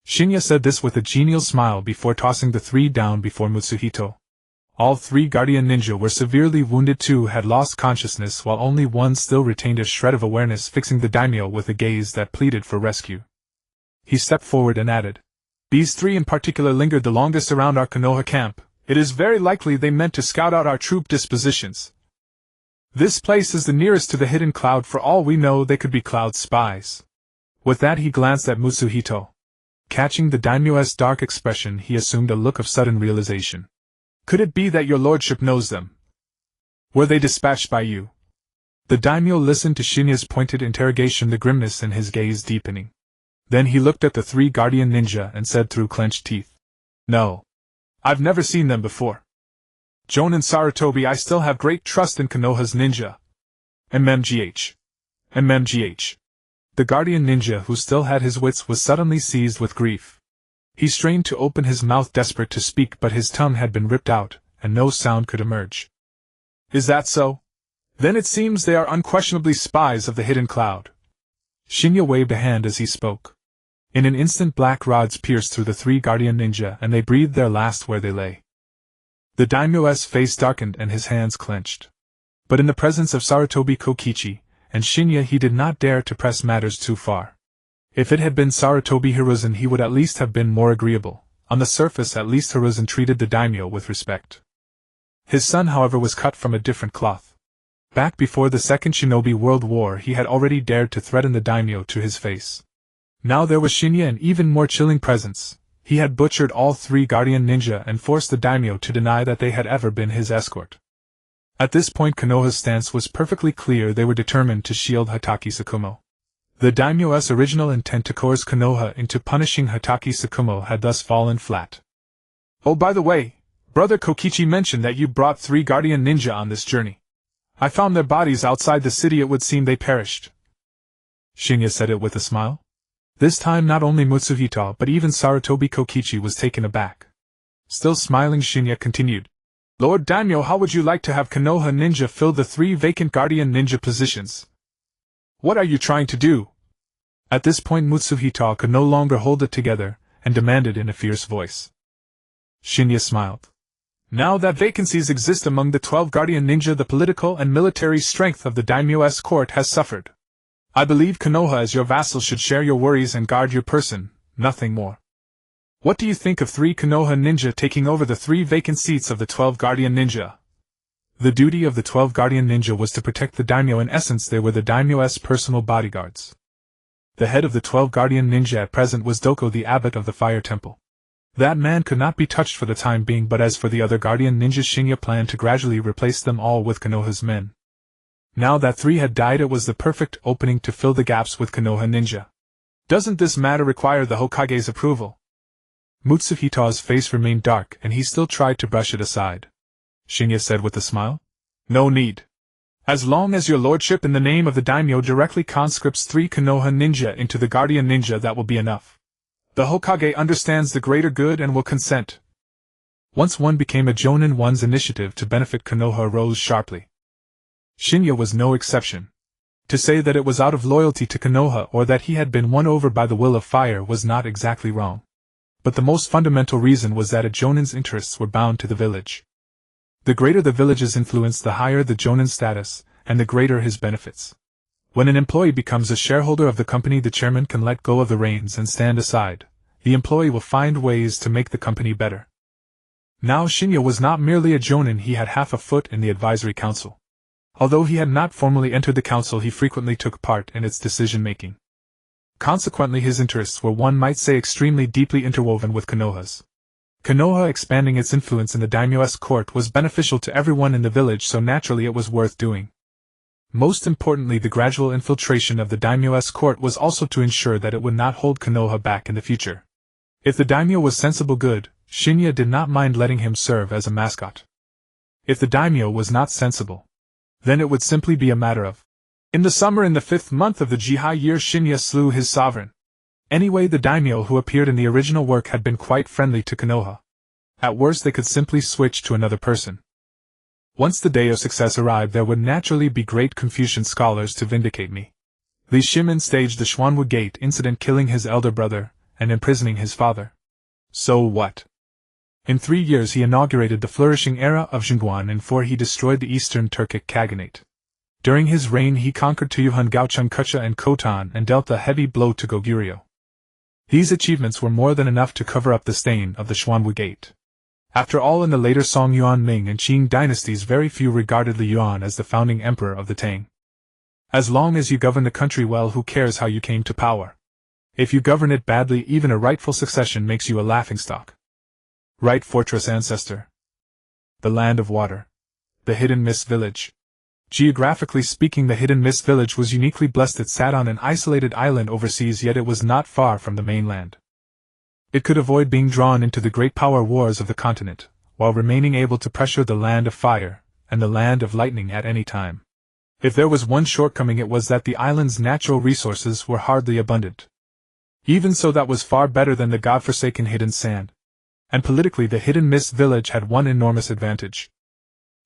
Shin'ya said this with a genial smile before tossing the 3 down before Mitsuhito. All 3 guardian ninja were severely wounded. 2 had lost consciousness, while only 1 still retained a shred of awareness, fixing the daimyo with a gaze that pleaded for rescue. He stepped forward and added, These 3 in particular lingered the longest around our Konoha camp. It is very likely they meant to scout out our troop dispositions. This place is the nearest to the hidden cloud. For all we know, they could be cloud spies. With that, he glanced at Mitsuhito. Catching the daimyo's dark expression, he assumed a look of sudden realization. Could it be that your lordship knows them? Were they dispatched by you? The daimyo listened to Shin'ya's pointed interrogation, the grimness in his gaze deepening. Then he looked at the 3 guardian ninja and said through clenched teeth, No. I've never seen them before. Jonin Sarutobi, I still have great trust in Konoha's ninja. MMGH. MMGH. The guardian ninja, who still had his wits, was suddenly seized with grief. He strained to open his mouth, desperate to speak, but his tongue had been ripped out, and no sound could emerge. Is that so? Then it seems they are unquestionably spies of the hidden cloud. Shin'ya waved a hand as he spoke. In an instant, black rods pierced through the 3 guardian ninja, and they breathed their last where they lay. The daimyo's face darkened and his hands clenched. But in the presence of Sarutobi Kokichi and Shin'ya, he did not dare to press matters too far. If it had been Sarutobi Hiruzen, he would at least have been more agreeable. On the surface, at least, Hiruzen treated the daimyo with respect. His son, however, was cut from a different cloth. Back before the Second Shinobi World War, he had already dared to threaten the daimyo to his face. Now there was Shin'ya, an even more chilling presence. He had butchered all 3 guardian ninja and forced the daimyo to deny that they had ever been his escort. At this point, Konoha's stance was perfectly clear. They were determined to shield Hokage Tsukumo. The daimyo's original intent to coerce Konoha into punishing Hokage Tsukumo had thus fallen flat. Oh, by the way, Brother Kokichi mentioned that you brought 3 guardian ninja on this journey. I found their bodies outside the city. It would seem they perished. Shin'ya said it with a smile. This time not only Mitsuhito but even Sarutobi Kokichi was taken aback. Still smiling, Shin'ya continued. Lord Daimyo, how would you like to have Konoha ninja fill the 3 vacant guardian ninja positions? What are you trying to do? At this point, Mitsuhito could no longer hold it together and demanded in a fierce voice. Shin'ya smiled. Now that vacancies exist among the 12 guardian ninja, the political and military strength of the daimyo's court has suffered. I believe Konoha, as your vassal, should share your worries and guard your person, nothing more. What do you think of 3 Konoha ninja taking over the 3 vacant seats of the 12 Guardian Ninja? The duty of the 12 Guardian Ninja was to protect the daimyo. In essence, they were the daimyo's personal bodyguards. The head of the 12 Guardian Ninja at present was Doko, the abbot of the Fire Temple. That man could not be touched for the time being, but as for the other Guardian Ninjas, Shin'ya planned to gradually replace them all with Konoha's men. Now that 3 had died, it was the perfect opening to fill the gaps with Konoha ninja. Doesn't this matter require the Hokage's approval? Mutsuhito's face remained dark, and he still tried to brush it aside. Shin'ya said with a smile. No need. As long as your lordship in the name of the daimyo directly conscripts 3 Konoha ninja into the Guardian Ninja, that will be enough. The Hokage understands the greater good and will consent. Once one became a jonin, one's initiative to benefit Konoha rose sharply. Shin'ya was no exception. To say that it was out of loyalty to Konoha or that he had been won over by the will of fire was not exactly wrong. But the most fundamental reason was that a jonin's interests were bound to the village. The greater the village's influence, the higher the jonin's status, and the greater his benefits. When an employee becomes a shareholder of the company, the chairman can let go of the reins and stand aside. The employee will find ways to make the company better. Now Shin'ya was not merely a jonin, he had half a foot in the advisory council. Although he had not formally entered the council, he frequently took part in its decision-making. Consequently, his interests were, one might say, extremely deeply interwoven with Konoha's. Konoha expanding its influence in the daimyo's court was beneficial to everyone in the village, so naturally it was worth doing. Most importantly, the gradual infiltration of the daimyo's court was also to ensure that it would not hold Konoha back in the future. If the daimyo was sensible good, Shin'ya did not mind letting him serve as a mascot. If the daimyo was not sensible, then it would simply be a matter of. In the summer, in the 5th month of the Uchiha year, Shin'ya slew his sovereign. Anyway, the daimyo who appeared in the original work had been quite friendly to Konoha. At worst, they could simply switch to another person. Once the day of success arrived, there would naturally be great Confucian scholars to vindicate me. Li Shimin staged the Xuanwu Gate incident, killing his elder brother and imprisoning his father. So what? In 3 years he inaugurated the flourishing era of Zhongguan. In 4 he destroyed the Eastern Turkic Khaganate. During his reign he conquered Tuyuhun, Gaochun, Kucha and Khotan and dealt a heavy blow to Goguryeo. These achievements were more than enough to cover up the stain of the Xuanwu Gate. After all, in the later Song, Yuan, Ming and Qing dynasties, very few regarded Li Yuan as the founding emperor of the Tang. As long as you govern the country well, who cares how you came to power? If you govern it badly, even a rightful succession makes you a laughingstock. Right Fortress Ancestor. The Land of Water. The Hidden Mist Village. Geographically speaking, the Hidden Mist Village was uniquely blessed. It sat on an isolated island overseas, yet it was not far from the mainland. It could avoid being drawn into the great power wars of the continent, while remaining able to pressure the Land of Fire and the Land of Lightning at any time. If there was one shortcoming, it was that the island's natural resources were hardly abundant. Even so, that was far better than the godforsaken Hidden Sand. And politically, the Hidden Mist Village had one enormous advantage.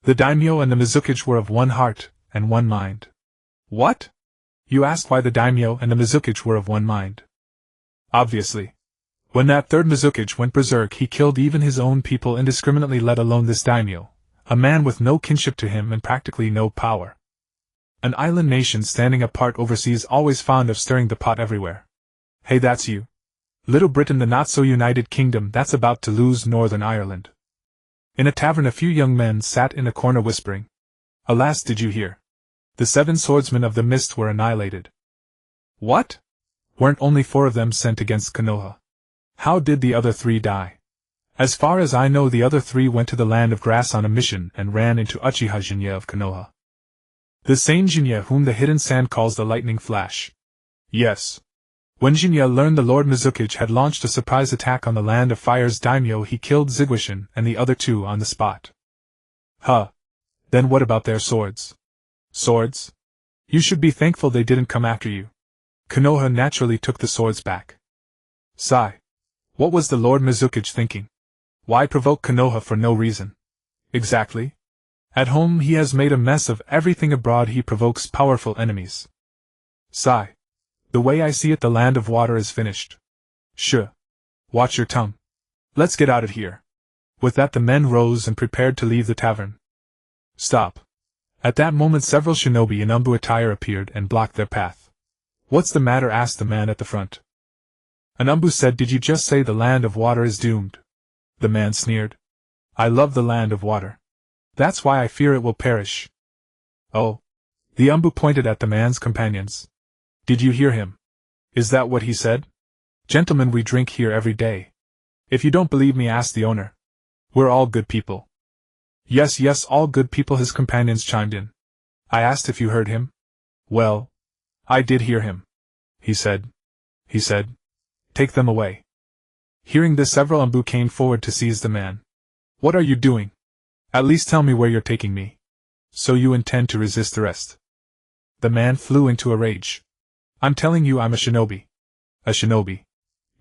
The daimyo and the Mizukage were of one heart and one mind. What? You ask why the daimyo and the Mizukage were of one mind. Obviously. When that third Mizukage went berserk, he killed even his own people indiscriminately, let alone this daimyo, a man with no kinship to him and practically no power. An island nation standing apart overseas, always fond of stirring the pot everywhere. Hey, that's you. Little Britain, the not-so-united kingdom that's about to lose Northern Ireland. In a tavern, a few young men sat in a corner whispering. Alas, did you hear? The 7 swordsmen of the mist were annihilated. What? Weren't only 4 of them sent against Konoha? How did the other 3 die? As far as I know, the other 3 went to the Land of Grass on a mission and ran into Uchiha Shin'ya of Konoha. The same Shin'ya whom the Hidden Sand calls the Lightning Flash. Yes. When Shin'ya learned the Lord Mizukage had launched a surprise attack on the Land of Fire's daimyo, he killed Ziguishin and the other 2 on the spot. Huh. Then what about their swords? Swords? You should be thankful they didn't come after you. Konoha naturally took the swords back. Sigh. What was the Lord Mizukage thinking? Why provoke Konoha for no reason? Exactly. At home he has made a mess of everything, abroad he provokes powerful enemies. Sigh. The way I see it, the Land of Water is finished. Shh. Watch your tongue. Let's get out of here. With that, the men rose and prepared to leave the tavern. Stop. At that moment, several shinobi in umbu attire appeared and blocked their path. What's the matter? Asked the man at the front. An Umbu said, "Did you just say the land of water is doomed?" The man sneered. "I love the land of water. That's why I fear it will perish." "Oh." The Umbu pointed at the man's companions. "Did you hear him? Is that what he said? Gentlemen, we drink here every day. If you don't believe me, ask the owner. We're all good people." "Yes, yes, all good people," his companions chimed in. "I asked if you heard him." "Well, I did hear him. He said, take them away." Hearing this, several Umbu came forward to seize the man. "What are you doing? At least tell me where you're taking me. So you intend to resist arrest?" The man flew into a rage. "I'm telling you, I'm a shinobi. A shinobi.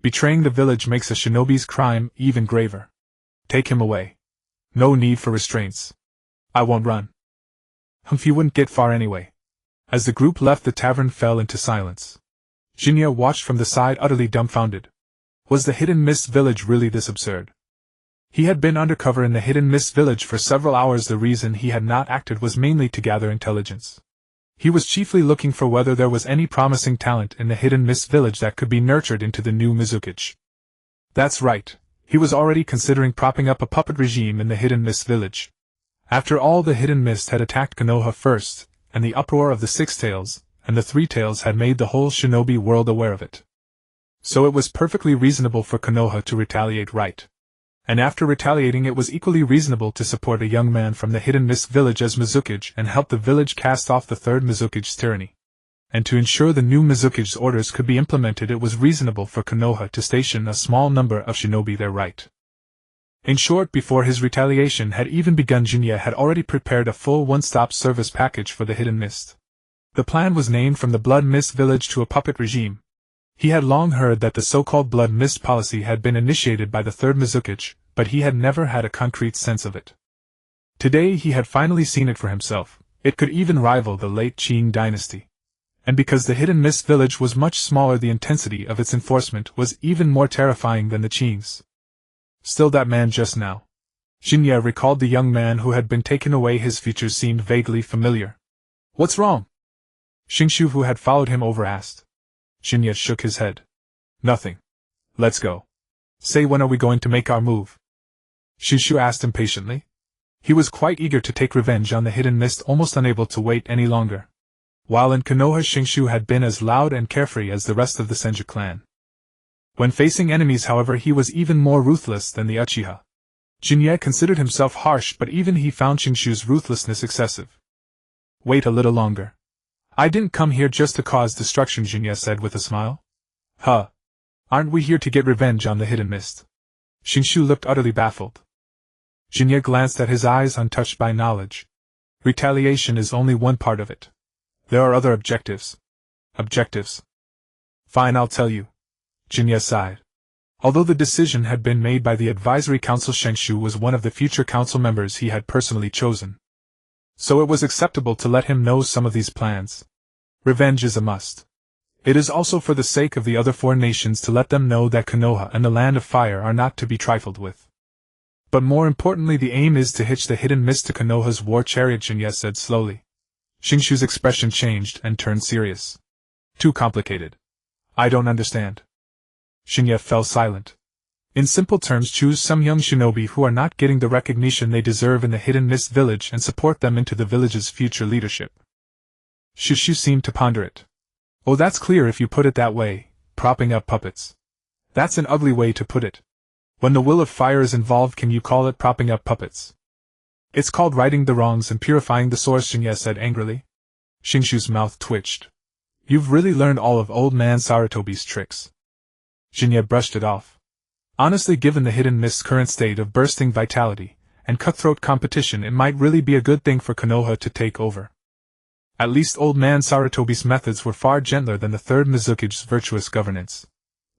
Betraying the village makes a shinobi's crime even graver. Take him away. No need for restraints. I won't run." Humphrey wouldn't get far anyway. As the group left, the tavern fell into silence. Shin'ya watched from the side, utterly dumbfounded. Was the Hidden Mist village really this absurd? He had been undercover in the Hidden Mist village for several hours. The reason he had not acted was mainly to gather intelligence. He was chiefly looking for whether there was any promising talent in the Hidden Mist village that could be nurtured into the new Mizukage. That's right, he was already considering propping up a puppet regime in the Hidden Mist village. After all, the Hidden Mist had attacked Konoha first, and the uproar of the Six Tails and the Three Tails had made the whole shinobi world aware of it. So it was perfectly reasonable for Konoha to retaliate, right? And after retaliating, it was equally reasonable to support a young man from the Hidden Mist village as Mizukage and help the village cast off the third Mizukage's tyranny. And to ensure the new Mizukage's orders could be implemented, it was reasonable for Konoha to station a small number of shinobi there, right? In short, before his retaliation had even begun, Shin'ya had already prepared a full one-stop service package for the Hidden Mist. The plan was named from the Blood Mist village to a puppet regime. He had long heard that the so-called Blood Mist policy had been initiated by the third Mizukage, but he had never had a concrete sense of it. Today he had finally seen it for himself. It could even rival the late Qing dynasty. And because the Hidden Mist village was much smaller, the intensity of its enforcement was even more terrifying than the Qing's. Still, that man just now. Shin'ya recalled the young man who had been taken away. His features seemed vaguely familiar. "What's wrong?" Shingshu, who had followed him over, asked. Shin'ya shook his head. "Nothing. Let's go. Say, when are we going to make our move?" Shinshu asked impatiently. He was quite eager to take revenge on the Hidden Mist, almost unable to wait any longer. While in Konoha, Shinshu had been as loud and carefree as the rest of the Senju clan. When facing enemies, however, he was even more ruthless than the Uchiha. Shin'ya considered himself harsh, but even he found Shinshu's ruthlessness excessive. "Wait a little longer. I didn't come here just to cause destruction," Shin'ya said with a smile. "Huh. Aren't we here to get revenge on the Hidden Mist?" Shinshu looked utterly baffled. Shin'ya glanced at his eyes, untouched by knowledge. "Retaliation is only one part of it. There are other objectives." "Objectives? Fine, I'll tell you." Shin'ya sighed. Although the decision had been made by the advisory council, Shinshu was one of the future council members he had personally chosen. So it was acceptable to let him know some of these plans. Revenge is a must. It is also for the sake of the other four nations to let them know that Konoha and the Land of Fire are not to be trifled with. But more importantly, the aim is to hitch the Hidden Mist to Konoha's war chariot, Shin'ya said slowly. Shinshu's expression changed and turned serious. "Too complicated. I don't understand." Shin'ya fell silent. "In simple terms, choose some young shinobi who are not getting the recognition they deserve in the Hidden Mist village and support them into the village's future leadership." Shinshu seemed to ponder it. "Oh, that's clear if you put it that way, propping up puppets. That's an ugly way to put it. When the will of fire is involved, can you call it propping up puppets?" "It's called righting the wrongs and purifying the source," Shin'ya said angrily. Shinshu's mouth twitched. "You've really learned all of old man Sarutobi's tricks." Shin'ya brushed it off. Honestly, given the Hidden Mist's current state of bursting vitality and cutthroat competition, it might really be a good thing for Konoha to take over. At least old man Sarutobi's methods were far gentler than the third Mizukage's virtuous governance.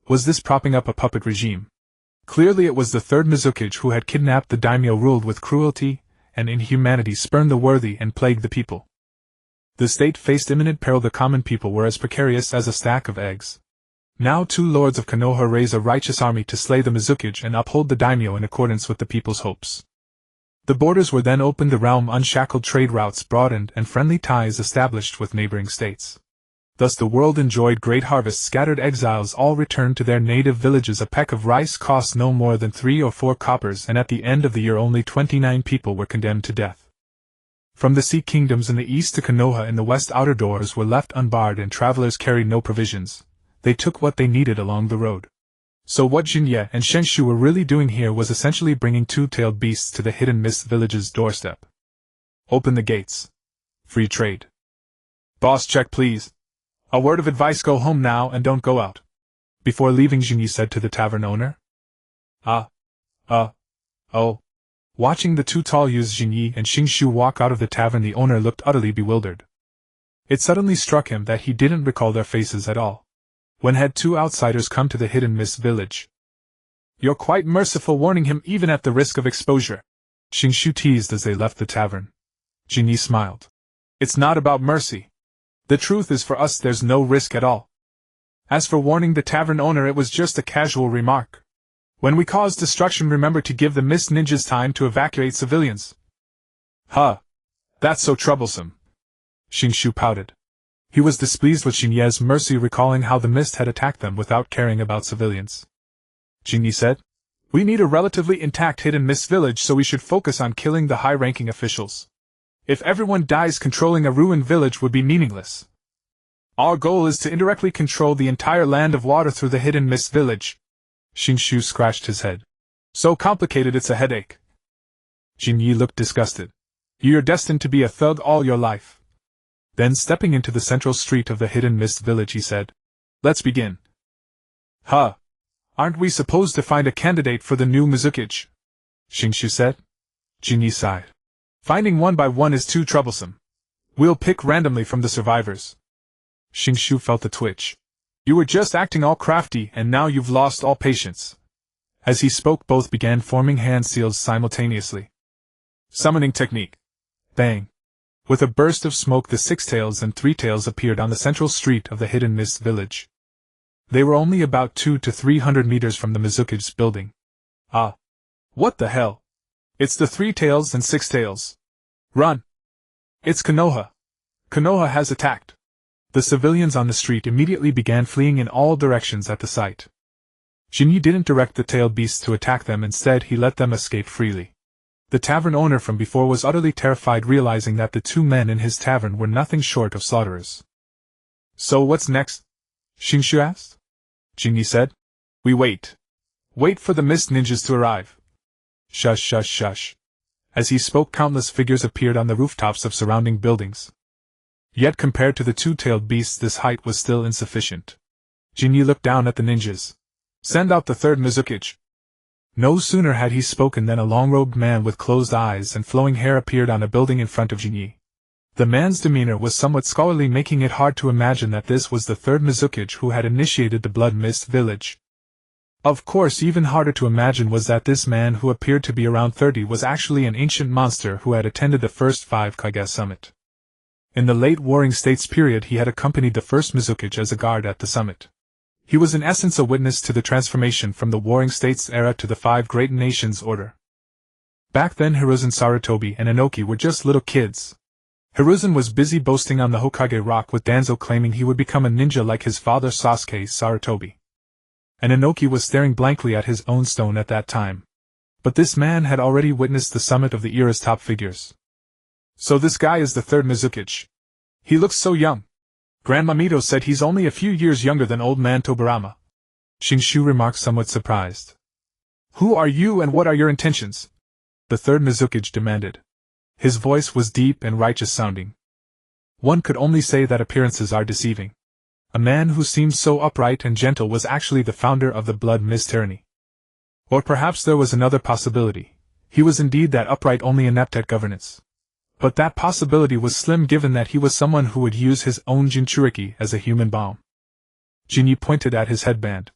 Was this propping up a puppet regime? Clearly it was the third Mizukage who had kidnapped the daimyo, ruled with cruelty and inhumanity, spurned the worthy, and plagued the people. The state faced imminent peril. The common people were as precarious as a stack of eggs. Now two lords of Konoha raise a righteous army to slay the Mizukage and uphold the daimyo in accordance with the people's hopes. The borders were then opened, the realm unshackled, trade routes broadened, and friendly ties established with neighboring states. Thus the world enjoyed great harvests. Scattered exiles all returned to their native villages. A peck of rice cost no more than 3 or 4 coppers, and at the end of the year only 29 people were condemned to death. From the sea kingdoms in the east to Konoha in the west, outer doors were left unbarred and travelers carried no provisions. They took what they needed along the road. So what Shin'ya and Shenshu were really doing here was essentially bringing two-tailed beasts to the hidden mist village's doorstep. Open the gates. Free trade. Boss, check please. A word of advice: go home now and don't go out. Before leaving, Shin'ya said to the tavern owner. Oh. Watching the two tall youths Shin'ya and Shinshu walk out of the tavern, the owner looked utterly bewildered. It suddenly struck him that he didn't recall their faces at all. When had two outsiders come to the hidden mist village? You're quite merciful, warning him even at the risk of exposure, Shinshu teased as they left the tavern. Shin'ya smiled. It's not about mercy. The truth is, for us there's no risk at all. As for warning the tavern owner, it was just a casual remark. When we cause destruction, remember to give the mist ninjas time to evacuate civilians. That's so troublesome. Shinshu pouted. He was displeased with Shin'ya's mercy, recalling how the mist had attacked them without caring about civilians. Shin'ya said, we need a relatively intact hidden mist village, so we should focus on killing the high-ranking officials. If everyone dies, controlling a ruined village would be meaningless. Our goal is to indirectly control the entire land of water through the hidden mist village. Shinshu scratched his head. So complicated it's a headache. Shin'ya looked disgusted. You're destined to be a thug all your life. Then, stepping into the central street of the hidden mist village, he said, let's begin. Aren't we supposed to find a candidate for the new Mizukage? Shinshu said. Shin'ya sighed. Finding one by one is too troublesome. We'll pick randomly from the survivors. Shinshu felt a twitch. You were just acting all crafty, and now you've lost all patience. As he spoke, both began forming hand seals simultaneously. Summoning technique. Bang. With a burst of smoke, the six tails and three tails appeared on the central street of the hidden mist village. They were only about 200 to 300 meters from the Mizukage's building. What the hell? It's the three tails and six tails. Run! It's Konoha. Konoha has attacked. The civilians on the street immediately began fleeing in all directions at the sight. Shin'ya didn't direct the tailed beasts to attack them, instead he let them escape freely. The tavern owner from before was utterly terrified, realizing that the two men in his tavern were nothing short of slaughterers. So what's next? Shinshu asked. Shin'ya said. We wait. Wait for the mist ninjas to arrive. Shush, shush, shush. As he spoke, countless figures appeared on the rooftops of surrounding buildings. Yet compared to the two-tailed beasts, this height was still insufficient. Shin'ya looked down at the ninjas. Send out the third Mizukage. No sooner had he spoken than a long-robed man with closed eyes and flowing hair appeared on a building in front of Shin'ya. The man's demeanor was somewhat scholarly, making it hard to imagine that this was the third Mizukage who had initiated the Blood Mist village. Of course, even harder to imagine was that this man, who appeared to be around 30, was actually an ancient monster who had attended the first 5 Kage summit. In the late Warring States period, he had accompanied the first Mizukage as a guard at the summit. He was in essence a witness to the transformation from the Warring States era to the 5 Great Nations order. Back then, Hiruzen, Sarutobi, and Inoki were just little kids. Hiruzen was busy boasting on the Hokage rock, with Danzo claiming he would become a ninja like his father Sasuke Sarutobi. And Inoki was staring blankly at his own stone at that time. But this man had already witnessed the summit of the era's top figures. So this guy is the third Mizukage. He looks so young. Grandma Mito said he's only a few years younger than old man Tobarama. Shinshu remarked, somewhat surprised. Who are you and what are your intentions? The third Mizukage demanded. His voice was deep and righteous sounding. One could only say that appearances are deceiving. A man who seemed so upright and gentle was actually the founder of the Blood Mist tyranny. Or perhaps there was another possibility. He was indeed that upright, only inept at governance. But that possibility was slim, given that he was someone who would use his own Jinchuriki as a human bomb. Shin'ya pointed at his headband.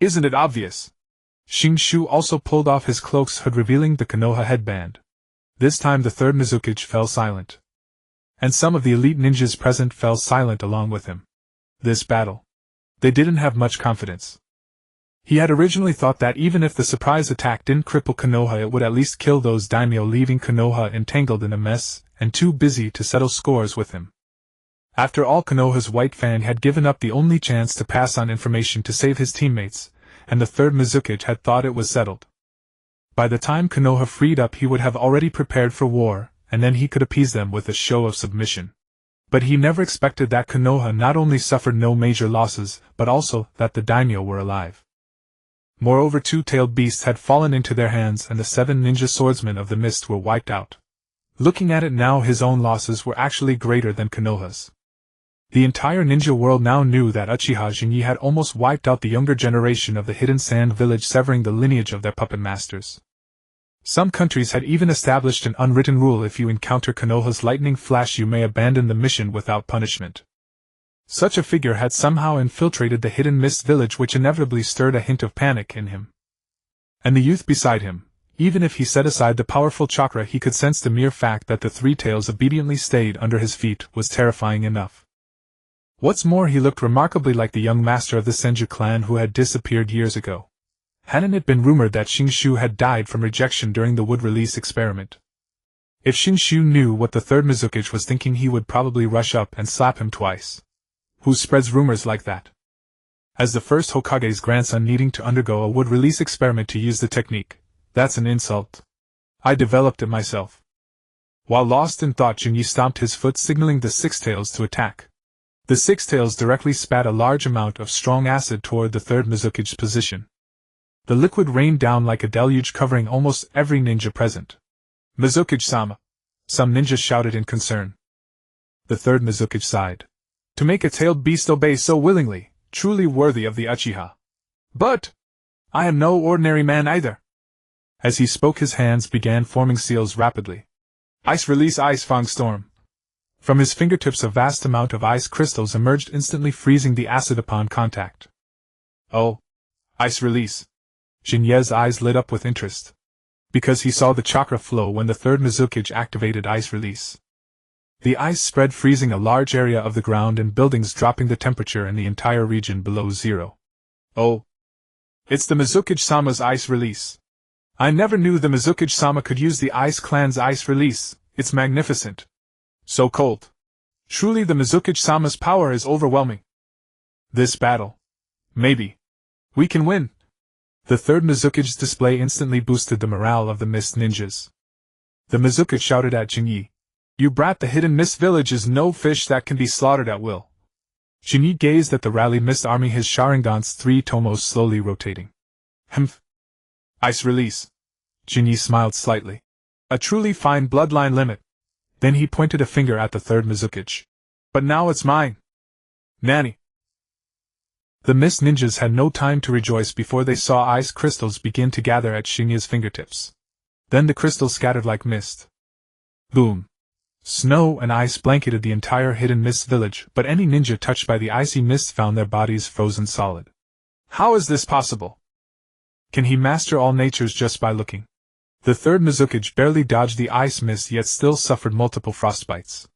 Isn't it obvious? Shinshu also pulled off his cloak's hood, revealing the Konoha headband. This time the third Mizukage fell silent. And some of the elite ninjas present fell silent along with him. This battle. They didn't have much confidence. He had originally thought that even if the surprise attack didn't cripple Konoha, it would at least kill those daimyo, leaving Konoha entangled in a mess and too busy to settle scores with him. After all, Konoha's White Fang had given up the only chance to pass on information to save his teammates, and the third Mizukage had thought it was settled. By the time Konoha freed up, he would have already prepared for war, and then he could appease them with a show of submission. But he never expected that Konoha not only suffered no major losses, but also that the daimyo were alive. Moreover, two-tailed beasts had fallen into their hands and the 7 ninja swordsmen of the mist were wiped out. Looking at it now, his own losses were actually greater than Konoha's. The entire ninja world now knew that Uchiha Shin'ya had almost wiped out the younger generation of the hidden sand village, severing the lineage of their puppet masters. Some countries had even established an unwritten rule: if you encounter Konoha's lightning flash, you may abandon the mission without punishment. Such a figure had somehow infiltrated the hidden mist village, which inevitably stirred a hint of panic in him. And the youth beside him, even if he set aside the powerful chakra, he could sense the mere fact that the 3 tails obediently stayed under his feet was terrifying enough. What's more, he looked remarkably like the young master of the Senju clan who had disappeared years ago. Hadn't it been rumored that Shinshu had died from rejection during the wood release experiment? If Shinshu knew what the third Mizukage was thinking, he would probably rush up and slap him twice. Who spreads rumors like that? As the first Hokage's grandson needing to undergo a wood release experiment to use the technique, that's an insult. I developed it myself. While lost in thought, Jinyi stomped his foot, signaling the 6 tails to attack. The 6 tails directly spat a large amount of strong acid toward the third Mizukage's position. The liquid rained down like a deluge, covering almost every ninja present. "Mizukage-sama!" some ninjas shouted in concern. The third Mizukage sighed. To make a tailed beast obey so willingly, truly worthy of the Uchiha. But I am no ordinary man either. As he spoke, his hands began forming seals rapidly. Ice release, Ice Fang Storm. From his fingertips a vast amount of ice crystals emerged, instantly freezing the acid upon contact. Oh, ice release. Shinya's eyes lit up with interest. Because he saw the chakra flow when the third Mizukage activated ice release. The ice spread, freezing a large area of the ground and buildings, dropping the temperature in the entire region below zero. Oh, it's the Mizukage-sama's ice release. I never knew the Mizukage-sama could use the Ice Clan's ice release. It's magnificent. So cold. Truly, the Mizukage-sama's power is overwhelming. This battle. Maybe we can win. The third Mizukage's display instantly boosted the morale of the Mist Ninjas. The Mizukage shouted at Jinyi. You brat, the hidden Mist village is no fish that can be slaughtered at will. Jinyi gazed at the rallied Mist army, his Sharingan's 3-tomoes slowly rotating. Humph. Ice release. Jinyi smiled slightly. A truly fine bloodline limit. Then he pointed a finger at the third Mizukage. But now it's mine. Nanny. The Mist Ninjas had no time to rejoice before they saw ice crystals begin to gather at Shinya's fingertips. Then the crystals scattered like mist. Boom. Snow and ice blanketed the entire hidden mist village, but any ninja touched by the icy mist found their bodies frozen solid. How is this possible? Can he master all natures just by looking? The third Mizukage barely dodged the ice mist, yet still suffered multiple frostbites.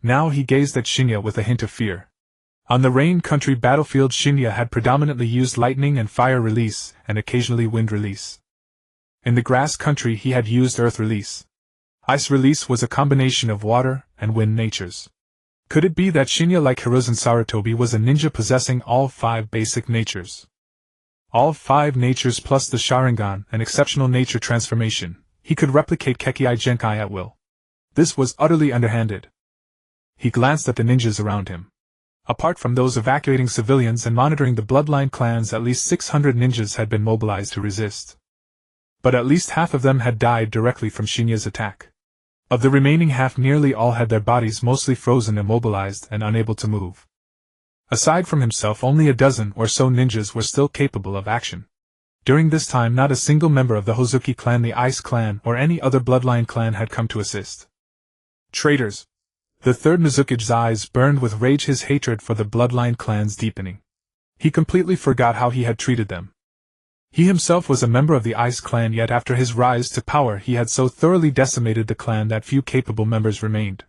Now he gazed at Shinya with a hint of fear. On the rain country battlefield, Shin'ya had predominantly used lightning and fire release, and occasionally wind release. In the grass country he had used earth release. Ice release was a combination of water and wind natures. Could it be that Shin'ya, like Hiruzen Sarutobi, was a ninja possessing all 5 basic natures? All 5 natures plus the Sharingan, an exceptional nature transformation. He could replicate Kekkai Genkai at will. This was utterly underhanded. He glanced at the ninjas around him. Apart from those evacuating civilians and monitoring the bloodline clans, at least 600 ninjas had been mobilized to resist. But at least half of them had died directly from Shinya's attack. Of the remaining half, nearly all had their bodies mostly frozen, immobilized, and unable to move. Aside from himself, only a dozen or so ninjas were still capable of action. During this time, not a single member of the Hozuki clan, the Ice clan, or any other bloodline clan had come to assist. Traitors! The third Mizukage's eyes burned with rage, his hatred for the bloodline clans deepening. He completely forgot how he had treated them. He himself was a member of the Ice clan, yet after his rise to power he had so thoroughly decimated the clan that few capable members remained.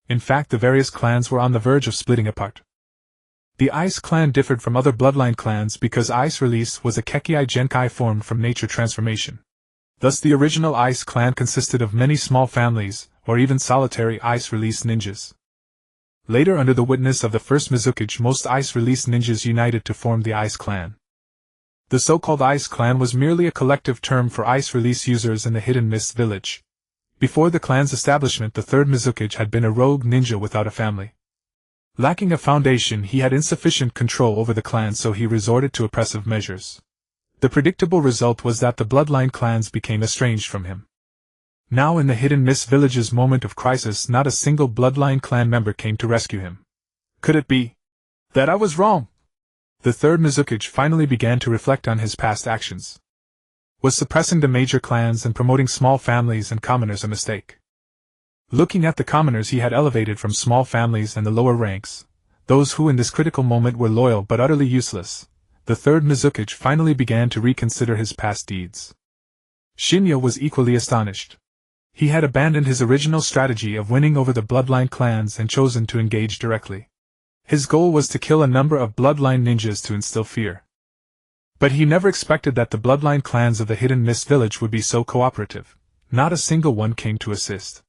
In fact, the various clans were on the verge of splitting apart. The Ice clan differed from other bloodline clans because Ice Release was a Kekkai Genkai formed from nature transformation. Thus the original Ice clan consisted of many small families, or even solitary Ice Release ninjas. Later, under the witness of the first Mizukage, most ice-released ninjas united to form the Ice Clan. The so-called Ice Clan was merely a collective term for ice release users in the Hidden Mist village. Before the clan's establishment, the third Mizukage had been a rogue ninja without a family. Lacking a foundation, he had insufficient control over the clan, so he resorted to oppressive measures. The predictable result was that the bloodline clans became estranged from him. Now, in the Hidden Mist village's moment of crisis, not a single bloodline clan member came to rescue him. Could it be that I was wrong? The third Mizukage finally began to reflect on his past actions. Was suppressing the major clans and promoting small families and commoners a mistake? Looking at the commoners he had elevated from small families and the lower ranks, those who in this critical moment were loyal but utterly useless, the third Mizukage finally began to reconsider his past deeds. Shin'ya was equally astonished. He had abandoned his original strategy of winning over the bloodline clans and chosen to engage directly. His goal was to kill a number of bloodline ninjas to instill fear. But he never expected that the bloodline clans of the Hidden Mist village would be so cooperative. Not a single one came to assist.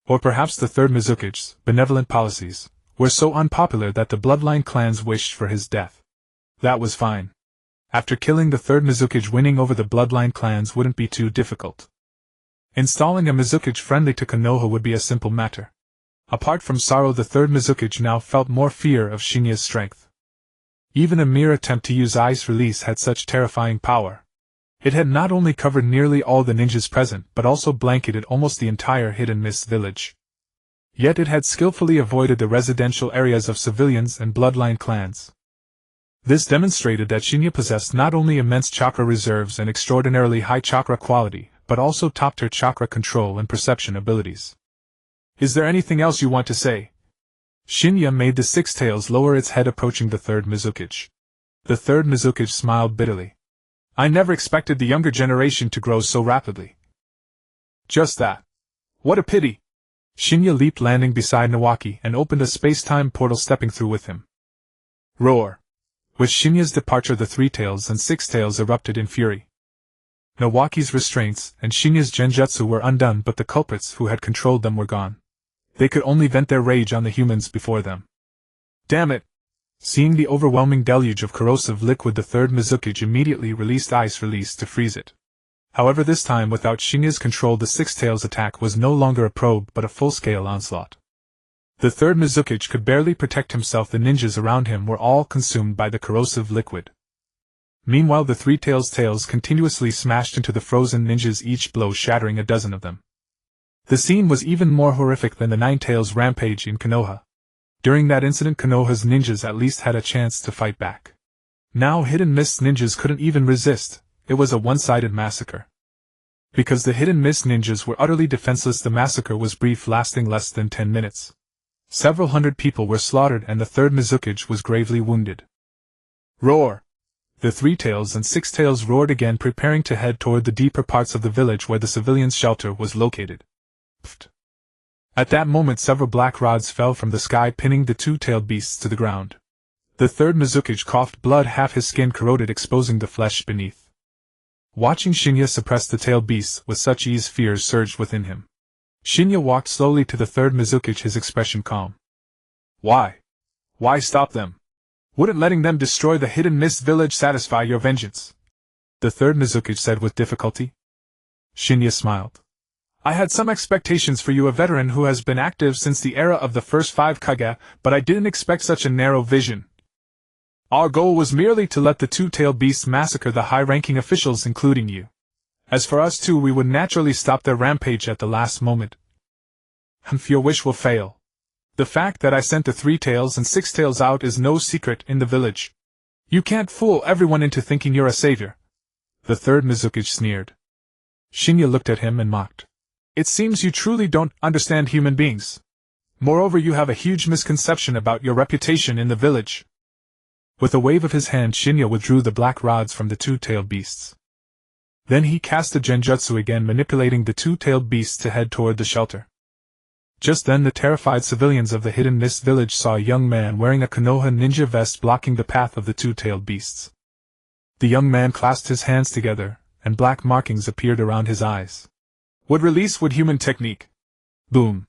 Or perhaps the third Mizukage's benevolent policies were so unpopular that the bloodline clans wished for his death. That was fine. After killing the third Mizukage, winning over the bloodline clans wouldn't be too difficult. Installing a Mizukage friendly to Konoha would be a simple matter. Apart from sorrow, the third Mizukage now felt more fear of Shin'ya's strength. Even a mere attempt to use ice release had such terrifying power. It had not only covered nearly all the ninjas present but also blanketed almost the entire Hidden Mist village. Yet it had skillfully avoided the residential areas of civilians and bloodline clans. This demonstrated that Shin'ya possessed not only immense chakra reserves and extraordinarily high chakra quality, but also top-tier chakra control and perception abilities. Is there anything else you want to say? Shin'ya made the Six Tails lower its head, approaching the third Mizukage. The third Mizukage smiled bitterly. I never expected the younger generation to grow so rapidly. Just that. What a pity. Shin'ya leaped, landing beside Nawaki, and opened a space-time portal, stepping through with him. Roar. With Shin'ya's departure, the Three Tails and Six Tails erupted in fury. Nawaki's restraints and Shin'ya's genjutsu were undone, but the culprits who had controlled them were gone. They could only vent their rage on the humans before them. Damn it! Seeing the overwhelming deluge of corrosive liquid, the third Mizukage immediately released ice release to freeze it. However, this time without Shin'ya's control, the Six Tails attack was no longer a probe but a full-scale onslaught. The third Mizukage could barely protect himself. The ninjas around him were all consumed by the corrosive liquid. Meanwhile, the Three Tails' tails continuously smashed into the frozen ninjas, each blow shattering a dozen of them. The scene was even more horrific than the Nine Tails' rampage in Konoha. During that incident, Konoha's ninjas at least had a chance to fight back. Now Hidden Mist ninjas couldn't even resist. It was a one-sided massacre. Because the Hidden Mist ninjas were utterly defenseless, the massacre was brief, lasting less than 10 minutes. Several hundred people were slaughtered and the third Mizukage was gravely wounded. Roar! The Three Tails and Six Tails roared again, preparing to head toward the deeper parts of the village where the civilians' shelter was located. Pfft. At that moment, several black rods fell from the sky, pinning the two-tailed beasts to the ground. The third Mizukage coughed blood, half his skin corroded, exposing the flesh beneath. Watching Shin'ya suppress the tailed beasts with such ease, fear surged within him. Shin'ya walked slowly to the third Mizukage, his expression calm. Why? Why stop them? Wouldn't letting them destroy the Hidden Mist village satisfy your vengeance? The third Mizukage said with difficulty. Shin'ya smiled. I had some expectations for you, a veteran who has been active since the era of the first 5 Kage, but I didn't expect such a narrow vision. Our goal was merely to let the two-tailed beasts massacre the high-ranking officials, including you. As for us two, we would naturally stop their rampage at the last moment. Your wish will fail. The fact that I sent the Three Tails and Six Tails out is no secret in the village. You can't fool everyone into thinking you're a savior. The third Mizukage sneered. Shin'ya looked at him and mocked. It seems you truly don't understand human beings. Moreover, you have a huge misconception about your reputation in the village. With a wave of his hand, Shin'ya withdrew the black rods from the two-tailed beasts. Then he cast the genjutsu again, manipulating the two-tailed beasts to head toward the shelter. Just then the terrified civilians of the Hidden Mist village saw a young man wearing a Konoha ninja vest blocking the path of the two-tailed beasts. The young man clasped his hands together, and black markings appeared around his eyes. Would release would human technique. Boom.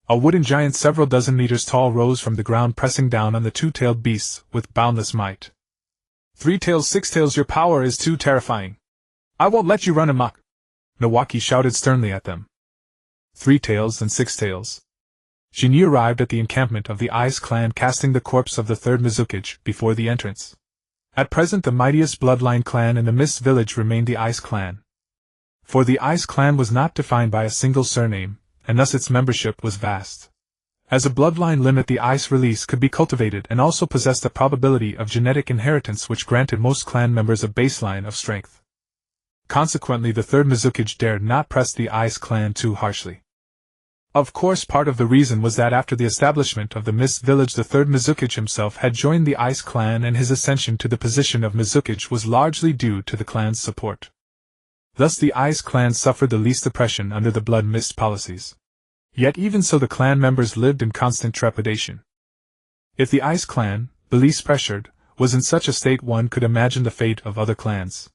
A wooden giant several dozen meters tall rose from the ground, pressing down on the two-tailed beasts with boundless might. "Three tails, six tails, your power is too terrifying. I won't let you run amok," Nawaki shouted sternly at them. Three tails and six tails. Shin'ya arrived at the encampment of the Ice clan, casting the corpse of the third Mizukage before the entrance. At present the mightiest bloodline clan in the Mist Village remained the Ice clan. For the Ice clan was not defined by a single surname, and thus its membership was vast. As a bloodline limit, the Ice release could be cultivated and also possessed a probability of genetic inheritance which granted most clan members a baseline of strength. Consequently, the third Mizukage dared not press the Ice clan too harshly. Of course, part of the reason was that after the establishment of the Mist Village, the third Mizukage himself had joined the Ice clan, and his ascension to the position of Mizukage was largely due to the clan's support. Thus the Ice clan suffered the least oppression under the Blood Mist policies. Yet even so, the clan members lived in constant trepidation. If the Ice clan, the least pressured, was in such a state, one could imagine the fate of other clans.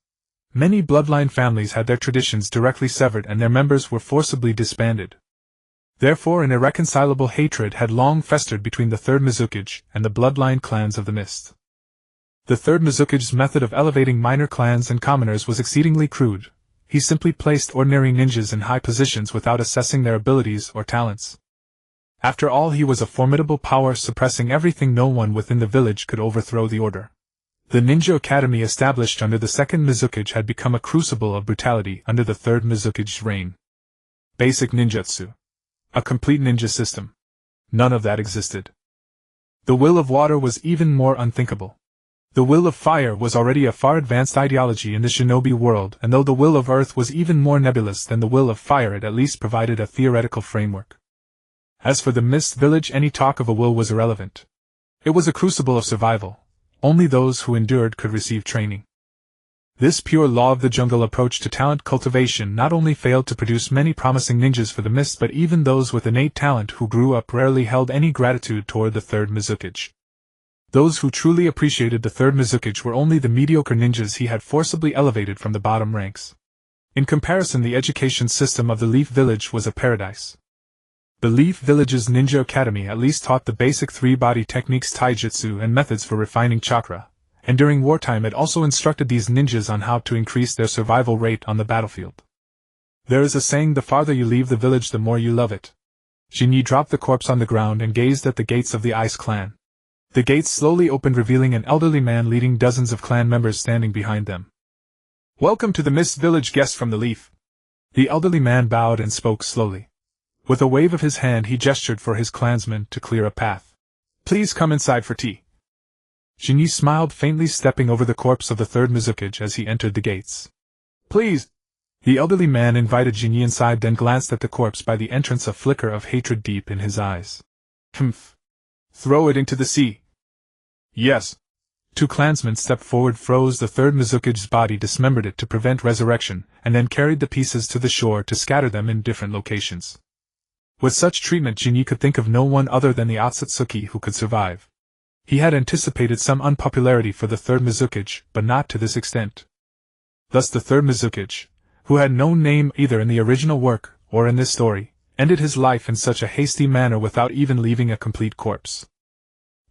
Many bloodline families had their traditions directly severed and their members were forcibly disbanded. Therefore an irreconcilable hatred had long festered between the third Mizukage and the bloodline clans of the Mist. The third Mizukage's method of elevating minor clans and commoners was exceedingly crude. He simply placed ordinary ninjas in high positions without assessing their abilities or talents. After all, he was a formidable power, suppressing everything. No one within the village could overthrow the order. The Ninja Academy established under the second Mizukage had become a crucible of brutality under the third Mizukage's reign. Basic ninjutsu. A complete ninja system. None of that existed. The will of water was even more unthinkable. The will of fire was already a far advanced ideology in the shinobi world, and though the will of earth was even more nebulous than the will of fire, it at least provided a theoretical framework. As for the Mist Village, any talk of a will was irrelevant. It was a crucible of survival. Only those who endured could receive training. This pure law of the jungle approach to talent cultivation not only failed to produce many promising ninjas for the Mist, but even those with innate talent who grew up rarely held any gratitude toward the third Mizukage. Those who truly appreciated the third Mizukage were only the mediocre ninjas he had forcibly elevated from the bottom ranks. In comparison, the education system of the Leaf Village was a paradise. The Leaf Village's Ninja Academy at least taught the basic three-body techniques, taijutsu, and methods for refining chakra, and during wartime it also instructed these ninjas on how to increase their survival rate on the battlefield. There is a saying, the farther you leave the village the more you love it. Shin'ya dropped the corpse on the ground and gazed at the gates of the Ice clan. The gates slowly opened, revealing an elderly man leading dozens of clan members standing behind them. "Welcome to the Mist Village, guest from the Leaf." The elderly man bowed and spoke slowly. With a wave of his hand he gestured for his clansmen to clear a path. "Please come inside for tea." Shin'ya smiled faintly, stepping over the corpse of the third Mizukage as he entered the gates. "Please." The elderly man invited Shin'ya inside, then glanced at the corpse by the entrance, a flicker of hatred deep in his eyes. "Humph. Throw it into the sea." "Yes." Two clansmen stepped forward, froze the third Mizukage's body, dismembered it to prevent resurrection, and then carried the pieces to the shore to scatter them in different locations. With such treatment, Shin'ya could think of no one other than the Otsutsuki who could survive. He had anticipated some unpopularity for the third Mizukage, but not to this extent. Thus the third Mizukage, who had no name either in the original work or in this story, ended his life in such a hasty manner without even leaving a complete corpse.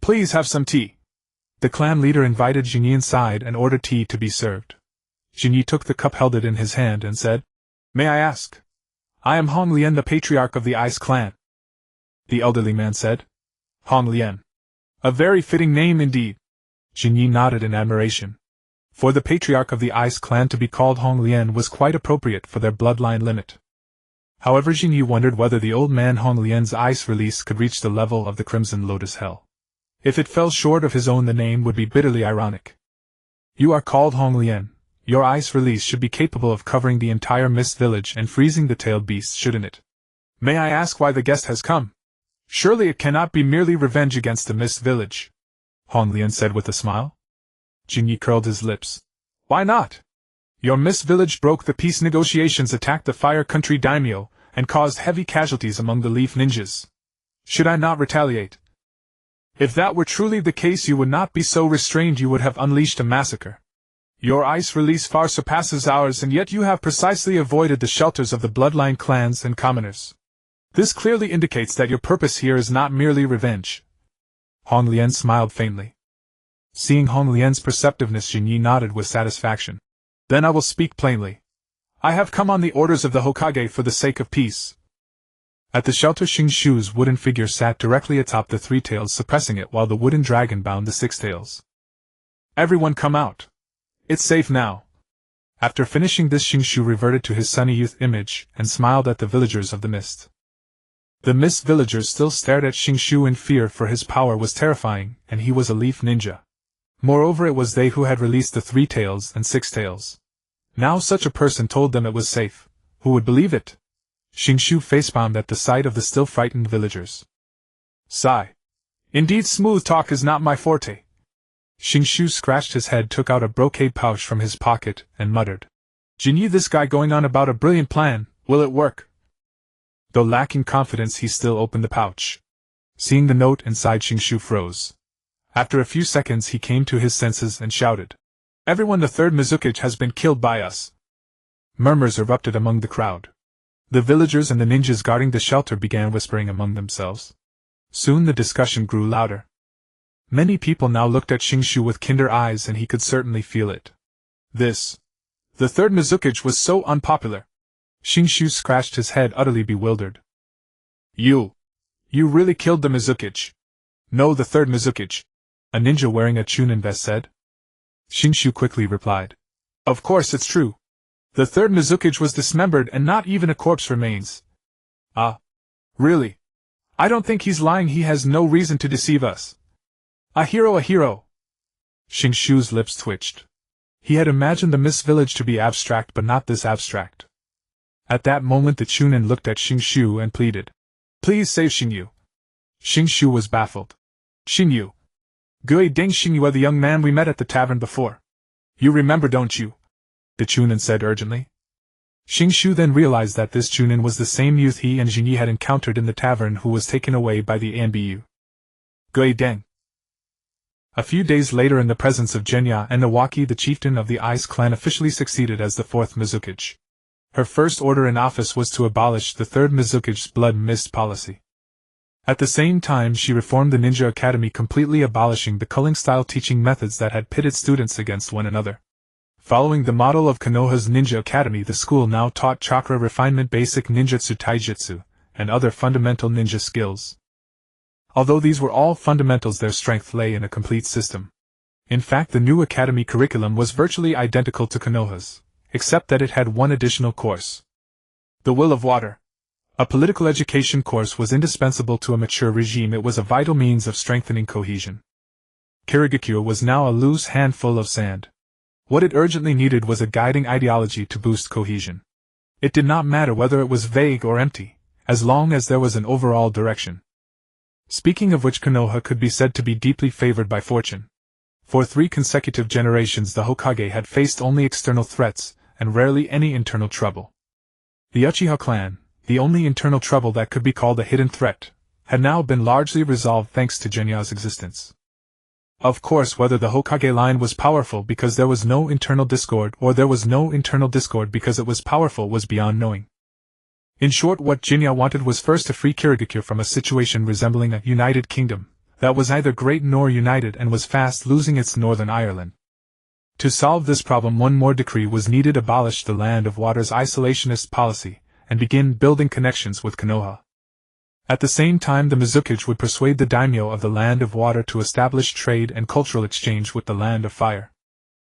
"Please have some tea." The clan leader invited Shin'ya inside and ordered tea to be served. Shin'ya took the cup, held it in his hand, and said, "May I ask? I am Hong Lian, the patriarch of the Ice clan." The elderly man said, "Hong Lian. A very fitting name indeed." Shin'ya nodded in admiration. For the patriarch of the Ice clan to be called Hong Lian was quite appropriate for their bloodline limit. However, Shin'ya wondered whether the old man Hong Lian's ice release could reach the level of the Crimson Lotus Hell. If it fell short of his own, the name would be bitterly ironic. "You are called Hong Lian. Your ice release should be capable of covering the entire Mist Village and freezing the tailed beasts, shouldn't it? May I ask why the guest has come? Surely it cannot be merely revenge against the Mist Village," Hong Lian said with a smile. Shin'ya curled his lips. "Why not? Your Mist Village broke the peace negotiations, attacked the Fire Country daimyo, and caused heavy casualties among the Leaf ninjas. Should I not retaliate? If that were truly the case, you would not be so restrained, you would have unleashed a massacre. Your ice release far surpasses ours, and yet you have precisely avoided the shelters of the bloodline clans and commoners. This clearly indicates that your purpose here is not merely revenge. Hong Lian smiled faintly. Seeing Hong Lian's perceptiveness, Jin Yi nodded with satisfaction. Then I will speak plainly. I have come on the orders of the Hokage for the sake of peace. At the shelter, Xing Shu's wooden figure sat directly atop the three tails, suppressing it while the wooden dragon bound the six tails. Everyone come out. It's safe now. After finishing this, Xing Shu reverted to his sunny youth image and smiled at the villagers of the mist. The mist villagers still stared at Xing Shu in fear, for his power was terrifying, and he was a leaf ninja. Moreover, it was they who had released the three tails and six tails. Now such a person told them it was safe. Who would believe it? Xing Shu facepalmed at the sight of the still frightened villagers. Sigh. Indeed, smooth talk is not my forte. Xing Shu scratched his head, took out a brocade pouch from his pocket, and muttered. Jin Yi, this guy going on about a brilliant plan, will it work? Though lacking confidence, he still opened the pouch. Seeing the note inside, Xing Shu froze. After a few seconds he came to his senses and shouted. Everyone, the third Mizukage has been killed by us. Murmurs erupted among the crowd. The villagers and the ninjas guarding the shelter began whispering among themselves. Soon the discussion grew louder. Many people now looked at Xing Shu with kinder eyes, and he could certainly feel it. The third Mizukage was so unpopular. Xing Shu scratched his head, utterly bewildered. You really killed the Mizukage? No, the third Mizukage, a ninja wearing a Chunin vest said. Xing Shu quickly replied. Of course it's true. The third Mizukage was dismembered and not even a corpse remains. Ah. Really? I don't think he's lying. He has no reason to deceive us. A hero, a hero. Xing Shu's lips twitched. He had imagined the Mist Village to be abstract, but not this abstract. At that moment the Chunin looked at Xing Shu and pleaded. Please save Xingyu. Xing Shu was baffled. Xingyu. Gui Ding Xingyu, the young man we met at the tavern before. You remember, don't you? The Chunin said urgently. Xing Shu then realized that this Chunin was the same youth he and Jin Yi had encountered in the tavern, who was taken away by the Anbu. Gui Deng. A few days later, in the presence of Genya and Nawaki, the chieftain of the Ice clan officially succeeded as the fourth Mizukage. Her first order in office was to abolish the third Mizukage's blood mist policy. At the same time, she reformed the Ninja Academy, completely abolishing the culling-style teaching methods that had pitted students against one another. Following the model of Konoha's Ninja Academy, the school now taught chakra refinement, basic ninjutsu, taijutsu, and other fundamental ninja skills. Although these were all fundamentals, their strength lay in a complete system. In fact, the new academy curriculum was virtually identical to Konoha's, except that it had one additional course. The Will of Water. A political education course was indispensable to a mature regime. It was a vital means of strengthening cohesion. Kirigakure was now a loose handful of sand. What it urgently needed was a guiding ideology to boost cohesion. It did not matter whether it was vague or empty, as long as there was an overall direction. Speaking of which, Konoha could be said to be deeply favored by fortune. For 3 consecutive generations the Hokage had faced only external threats, and rarely any internal trouble. The Uchiha clan, the only internal trouble that could be called a hidden threat, had now been largely resolved thanks to Genya's existence. Of course, whether the Hokage line was powerful because there was no internal discord, or there was no internal discord because it was powerful, was beyond knowing. In short, what Genya wanted was first to free Kirigakure from a situation resembling a united kingdom, that was neither great nor united and was fast losing its Northern Ireland. To solve this problem, one more decree was needed: abolish the Land of Water's isolationist policy, and begin building connections with Konoha. At the same time, the Mizukage would persuade the daimyo of the Land of Water to establish trade and cultural exchange with the Land of Fire.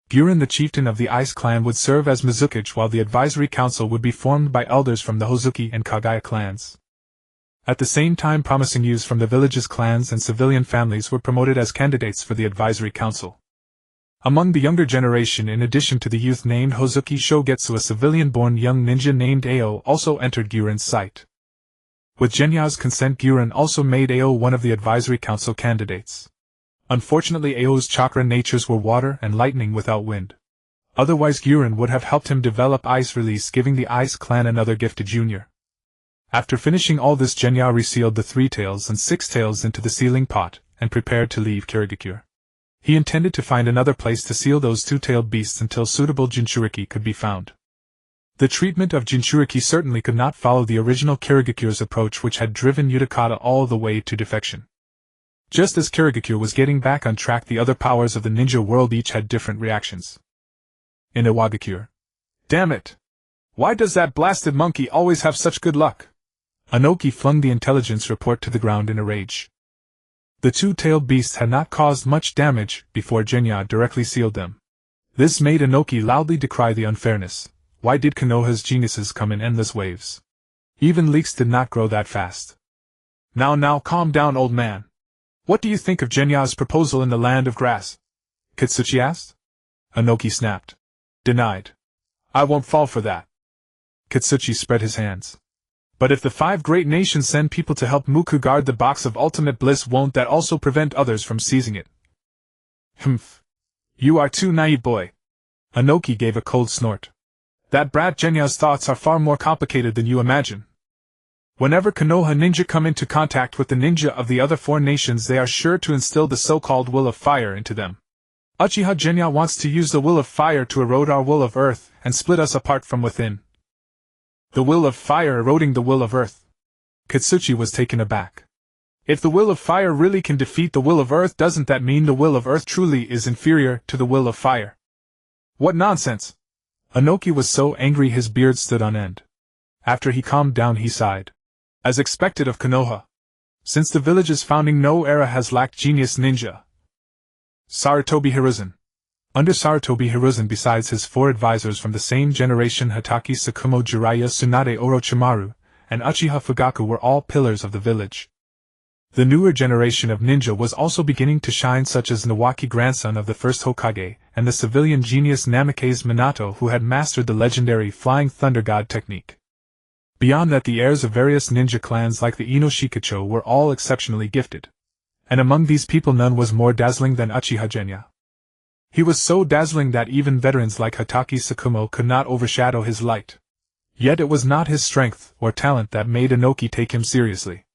Guren, the chieftain of the Ice clan, would serve as Mizukage, while the advisory council would be formed by elders from the Hozuki and Kagaya clans. At the same time, promising youths from the village's clans and civilian families were promoted as candidates for the advisory council. Among the younger generation, in addition to the youth named Hozuki Shogetsu, a civilian-born young ninja named Ao also entered Guren's sight. With Genya's consent, Guren also made Ao one of the advisory council candidates. Unfortunately, Ao's chakra natures were water and lightning without wind. Otherwise, Guren would have helped him develop ice release, giving the Ice clan another gifted junior. After finishing all this, Genya resealed the 3 tails and 6 tails into the sealing pot, and prepared to leave Kirigakure. He intended to find another place to seal those 2-tailed beasts until suitable Jinchuriki could be found. The treatment of Jinchuriki certainly could not follow the original Kirigakure's approach, which had driven Uchiha all the way to defection. Just as Kirigakure was getting back on track, the other powers of the ninja world each had different reactions. In Iwagakure. Damn it! Why does that blasted monkey always have such good luck? Anoki flung the intelligence report to the ground in a rage. The two-tailed beasts had not caused much damage before Genya directly sealed them. This made Anoki loudly decry the unfairness. Why did Konoha's geniuses come in endless waves? Even leeks did not grow that fast. Now calm down, old man. What do you think of Genya's proposal in the land of grass? Kitsuchi asked. Anoki snapped. Denied. I won't fall for that. Kitsuchi spread his hands. But if the 5 great nations send people to help Muku guard the box of ultimate bliss, won't that also prevent others from seizing it? Humph. You are too naive, boy. Anoki gave a cold snort. That brat Genya's thoughts are far more complicated than you imagine. Whenever Konoha ninja come into contact with the ninja of the other 4 nations, they are sure to instill the so-called will of fire into them. Uchiha Genya wants to use the will of fire to erode our will of earth and split us apart from within. The will of fire eroding the will of earth. Kitsuchi was taken aback. If the will of fire really can defeat the will of earth, doesn't that mean the will of earth truly is inferior to the will of fire? What nonsense! Anoki was so angry his beard stood on end. After he calmed down, he sighed. As expected of Konoha. Since the village's founding, no era has lacked genius ninja. Sarutobi Hiruzen. Under Sarutobi Hiruzen, besides his 4 advisors from the same generation, Hatake Sakumo, Jiraiya Tsunade, Orochimaru, and Uchiha Fugaku were all pillars of the village. The newer generation of ninja was also beginning to shine, such as Nawaki, grandson of the first Hokage, and the civilian genius Namikaze Minato, who had mastered the legendary Flying Thunder God technique. Beyond that, the heirs of various ninja clans like the Inoshikacho were all exceptionally gifted. And among these people none was more dazzling than Uchiha Genya. He was so dazzling that even veterans like Hatake Sakumo could not overshadow his light. Yet it was not his strength or talent that made Anoki take him seriously.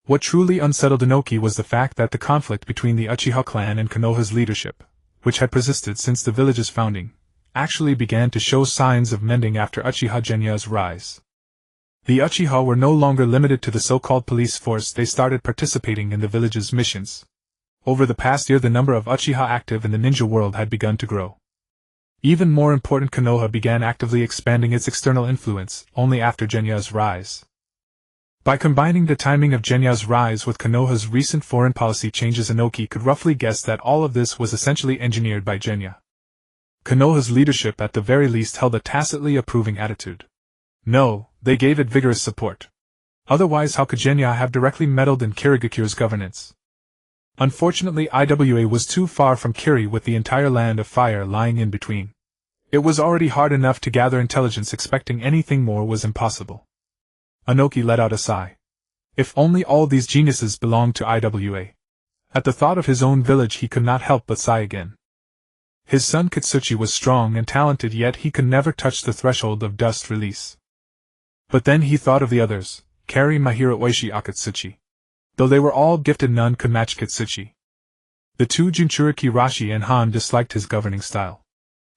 What truly unsettled Anoki was the fact that the conflict between the Uchiha clan and Konoha's leadership, which had persisted since the village's founding, actually began to show signs of mending after Uchiha Genya's rise. The Uchiha were no longer limited to the so-called police force, they started participating in the village's missions. Over the past year, the number of Uchiha active in the ninja world had begun to grow. Even more important, Konoha began actively expanding its external influence only after Genya's rise. By combining the timing of Genya's rise with Konoha's recent foreign policy changes, Anoki could roughly guess that all of this was essentially engineered by Genya. Konoha's leadership at the very least held a tacitly approving attitude. No, they gave it vigorous support. Otherwise, how could Genya have directly meddled in Kirigakure's governance? Unfortunately, Iwa was too far from Kiri, with the entire land of fire lying in between. It was already hard enough to gather intelligence, expecting anything more was impossible. Anoki let out a sigh. If only all these geniuses belonged to Iwa. At the thought of his own village, he could not help but sigh again. His son Kitsuchi was strong and talented, yet he could never touch the threshold of dust release. But then he thought of the others, Kari, Mahira, Oishi, Akatsuchi. Though they were all gifted, none could match Kitsuchi. The 2 Jinchuriki, Rashi and Han, disliked his governing style.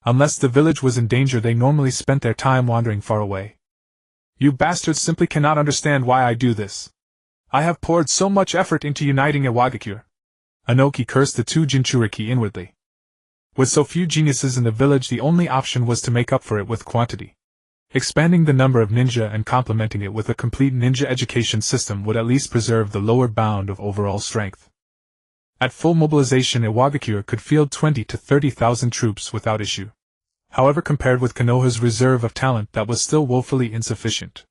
Unless the village was in danger, they normally spent their time wandering far away. You bastards simply cannot understand why I do this. I have poured so much effort into uniting Iwagakure. Anoki cursed the 2 Jinchuriki inwardly. With so few geniuses in the village, the only option was to make up for it with quantity. Expanding the number of ninja and complementing it with a complete ninja education system would at least preserve the lower bound of overall strength. At full mobilization, Iwagakure could field 20 to 30,000 troops without issue. However, compared with Konoha's reserve of talent, that was still woefully insufficient.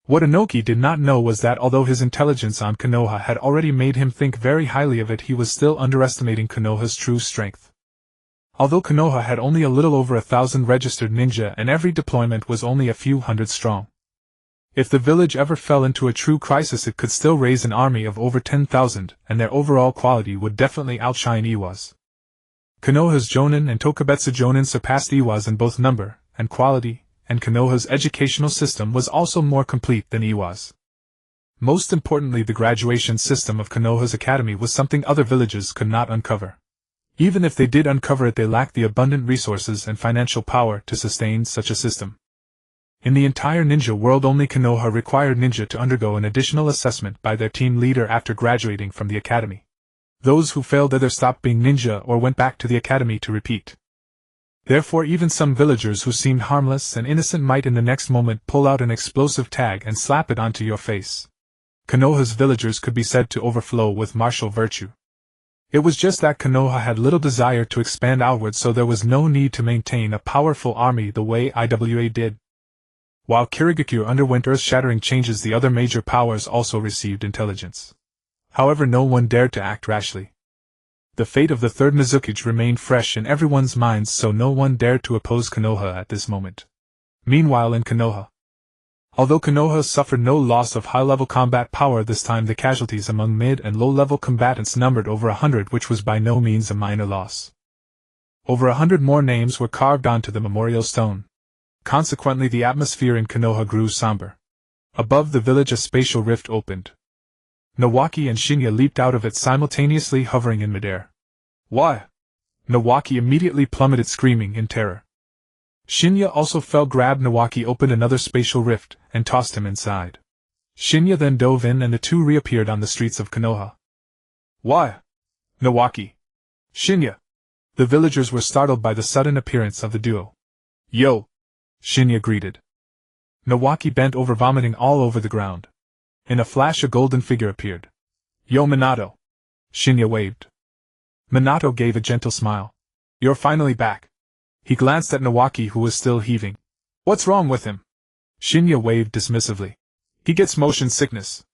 What Anoki did not know was that although his intelligence on Konoha had already made him think very highly of it, he was still underestimating Konoha's true strength. Although Konoha had only a little over 1,000 registered ninja and every deployment was only a few hundred strong. If the village ever fell into a true crisis, it could still raise an army of over 10,000, and their overall quality would definitely outshine Iwa's. Konoha's Jonin and Tokubetsu Jonin surpassed Iwa's in both number and quality, and Konoha's educational system was also more complete than Iwa's. Most importantly, the graduation system of Konoha's academy was something other villages could not uncover. Even if they did uncover it, they lacked the abundant resources and financial power to sustain such a system. In the entire ninja world, only Konoha required ninja to undergo an additional assessment by their team leader after graduating from the academy. Those who failed either stopped being ninja or went back to the academy to repeat. Therefore, even some villagers who seemed harmless and innocent might in the next moment pull out an explosive tag and slap it onto your face. Konoha's villagers could be said to overflow with martial virtue. It was just that Konoha had little desire to expand outward, so there was no need to maintain a powerful army the way IWA did. While Kirigakure underwent earth-shattering changes, the other major powers also received intelligence. However, no one dared to act rashly. The fate of the third Mizukage remained fresh in everyone's minds, so no one dared to oppose Konoha at this moment. Meanwhile, in Konoha, although Konoha suffered no loss of high-level combat power this time, the casualties among mid- and low-level combatants numbered over 100, which was by no means a minor loss. Over 100 more names were carved onto the memorial stone. Consequently, the atmosphere in Konoha grew somber. Above the village, a spatial rift opened. Nawaki and Shin'ya leaped out of it, simultaneously hovering in midair. Why? Nawaki immediately plummeted, screaming in terror. Shin'ya also fell. Grabbed Nawaki, opened another spatial rift, and tossed him inside. Shin'ya then dove in, and the two reappeared on the streets of Konoha. Why? Nawaki. Shin'ya. The villagers were startled by the sudden appearance of the duo. Yo! Shin'ya greeted. Nawaki bent over, vomiting all over the ground. In a flash, a golden figure appeared. Yo, Minato! Shin'ya waved. Minato gave a gentle smile. You're finally back. He glanced at Nawaki, who was still heaving. What's wrong with him? Shin'ya waved dismissively. He gets motion sickness.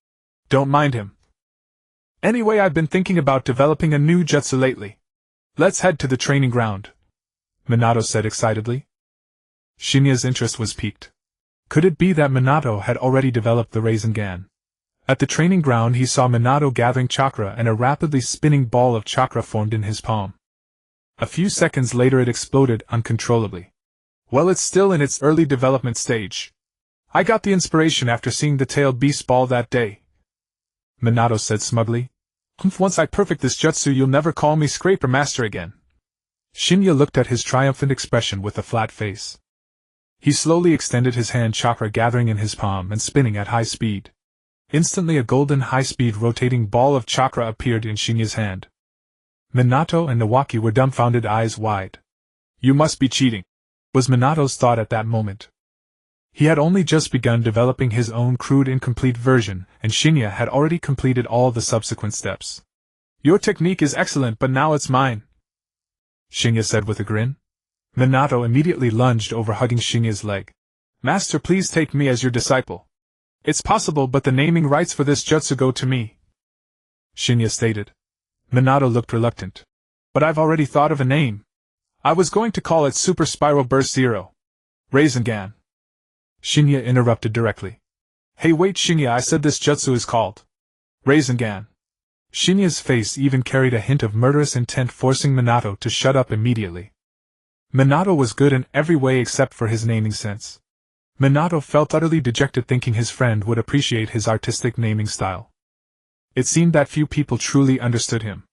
Don't mind him. Anyway, I've been thinking about developing a new jutsu lately. Let's head to the training ground, Minato said excitedly. Shin'ya's interest was piqued. Could it be that Minato had already developed the Rasengan? At the training ground, he saw Minato gathering chakra, and a rapidly spinning ball of chakra formed in his palm. A few seconds later, it exploded uncontrollably. Well, it's still in its early development stage. I got the inspiration after seeing the tailed beast ball that day, Minato said smugly. Once I perfect this jutsu, you'll never call me Scraper Master again. Shin'ya looked at his triumphant expression with a flat face. He slowly extended his hand, chakra gathering in his palm and spinning at high speed. Instantly, a golden high-speed rotating ball of chakra appeared in Shin'ya's hand. Minato and Nawaki were dumbfounded, eyes wide. You must be cheating, was Minato's thought at that moment. He had only just begun developing his own crude, incomplete version, and Shin'ya had already completed all the subsequent steps. Your technique is excellent, but now it's mine, Shin'ya said with a grin. Minato immediately lunged over, hugging Shin'ya's leg. Master, please take me as your disciple. It's possible, but the naming rights for this jutsu go to me, Shin'ya stated. Minato looked reluctant. But I've already thought of a name. I was going to call it Super Spiral Burst Zero. Rasengan. Shin'ya interrupted directly. Hey, wait, Shin'ya, I said this jutsu is called Rasengan. Shin'ya's face even carried a hint of murderous intent, forcing Minato to shut up immediately. Minato was good in every way except for his naming sense. Minato felt utterly dejected, thinking his friend would appreciate his artistic naming style. It seemed that few people truly understood him.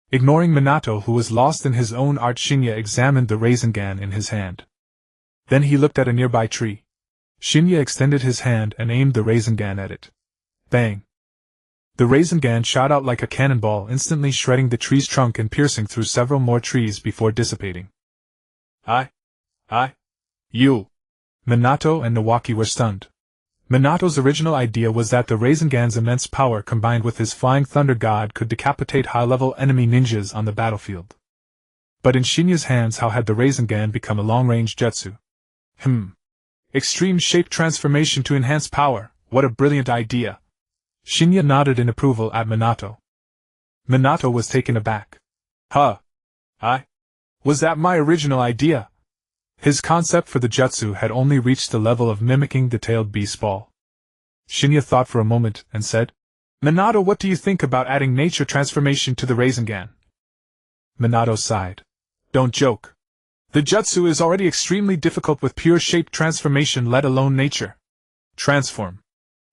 Ignoring Minato, who was lost in his own art, Shin'ya examined the Rasengan in his hand. Then he looked at a nearby tree. Shin'ya extended his hand and aimed the Rasengan at it. Bang! The Rasengan shot out like a cannonball, instantly shredding the tree's trunk and piercing through several more trees before dissipating. You! Minato and Nawaki were stunned. Minato's original idea was that the Rasengan's immense power combined with his flying thunder god could decapitate high-level enemy ninjas on the battlefield. But in Shin'ya's hands, how had the Rasengan become a long-range jutsu? Extreme shape transformation to enhance power, what a brilliant idea! Shin'ya nodded in approval at Minato. Minato was taken aback. Was that my original idea? His concept for the jutsu had only reached the level of mimicking the tailed beast ball. Shin'ya thought for a moment and said, Minato, what do you think about adding nature transformation to the Rasengan? Minato sighed. Don't joke. The jutsu is already extremely difficult with pure shape transformation, let alone nature. Transform.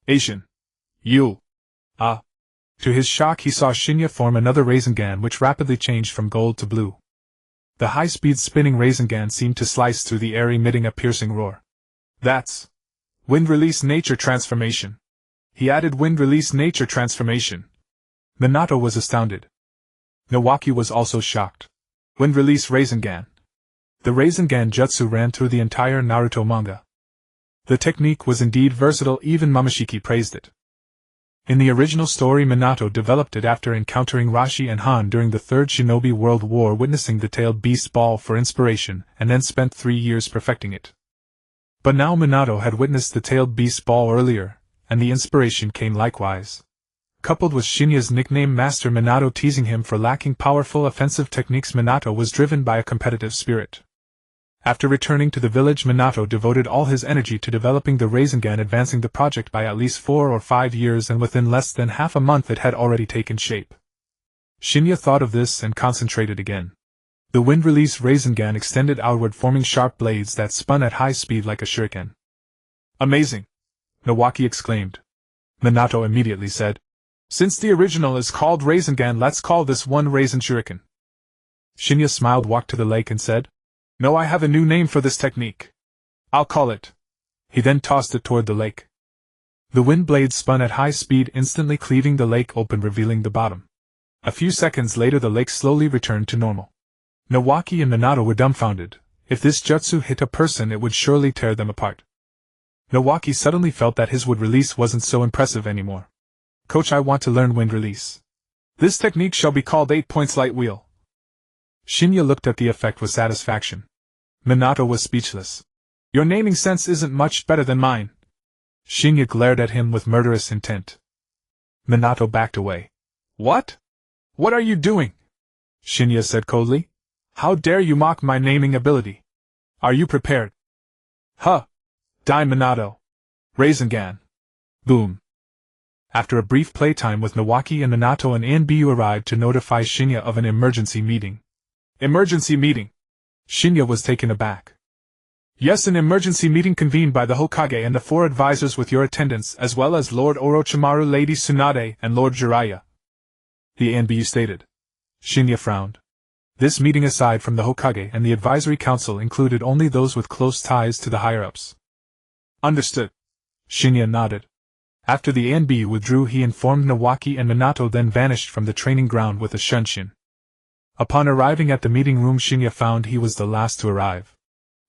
Asian. You. To his shock, he saw Shin'ya form another Rasengan, which rapidly changed from gold to blue. The high-speed spinning Rasengan seemed to slice through the air, emitting a piercing roar. That's Wind release nature transformation. He added wind release nature transformation. Minato was astounded. Nawaki was also shocked. Wind release Rasengan. The Rasengan jutsu ran through the entire Naruto manga. The technique was indeed versatile, even Momoshiki praised it. In the original story, Minato developed it after encountering Rashi and Han during the Third Shinobi World War, witnessing the tailed beast ball for inspiration, and then spent 3 years perfecting it. But now Minato had witnessed the tailed beast ball earlier, and the inspiration came likewise. Coupled with Shinya's nickname Master Minato teasing him for lacking powerful offensive techniques, Minato was driven by a competitive spirit. After returning to the village, Minato devoted all his energy to developing the Rasengan, advancing the project by at least 4 or 5 years, and within less than half a month it had already taken shape. Shinya thought of this and concentrated again. The wind-release Rasengan extended outward, forming sharp blades that spun at high speed like a shuriken. Amazing! Nawaki exclaimed. Minato immediately said, "Since the original is called Rasengan, let's call this one Rasen Shuriken." Shinya smiled, walked to the lake and said, "No, I have a new name for this technique. I'll call it." He then tossed it toward the lake. The wind blade spun at high speed, instantly cleaving the lake open, revealing the bottom. A few seconds later the lake slowly returned to normal. Nawaki and Minato were dumbfounded. If this jutsu hit a person, it would surely tear them apart. Nawaki suddenly felt that his wind release wasn't so impressive anymore. "Coach, I want to learn wind release. This technique shall be called 8 points light wheel." Shinya looked at the effect with satisfaction. Minato was speechless. "Your naming sense isn't much better than mine." Shinya glared at him with murderous intent. Minato backed away. "What? What are you doing?" Shinya said coldly. "How dare you mock my naming ability? Are you prepared?" "Huh! Die, Minato! Rasengan!" Boom! After a brief playtime with Nawaki and Minato, an ANBU arrived to notify Shinya of an emergency meeting. "Emergency meeting?" Shinya was taken aback. "Yes, an emergency meeting convened by the Hokage and the 4 advisors with your attendance, as well as Lord Orochimaru, Lady Tsunade, and Lord Jiraiya," the ANBU stated. Shinya frowned. This meeting, aside from the Hokage and the advisory council, included only those with close ties to the higher-ups. "Understood." Shinya nodded. After the ANBU withdrew, he informed Nawaki, and Minato then vanished from the training ground with a shunshin. Upon arriving at the meeting room, Shinya found he was the last to arrive.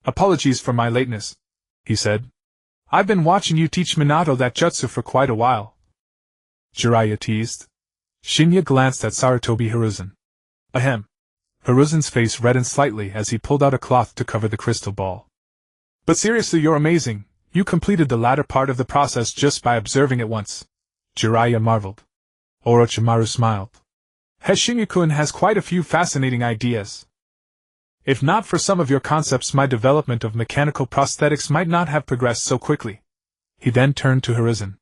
"Apologies for my lateness," he said. "I've been watching you teach Minato that jutsu for quite a while," Jiraiya teased. Shinya glanced at Sarutobi Hiruzen. Ahem. Hiruzen's face reddened slightly as he pulled out a cloth to cover the crystal ball. "But seriously, you're amazing. You completed the latter part of the process just by observing it once," Jiraiya marveled. Orochimaru smiled. "Shinya-kun has quite a few fascinating ideas. If not for some of your concepts, my development of mechanical prosthetics might not have progressed so quickly." He then turned to Hiruzen.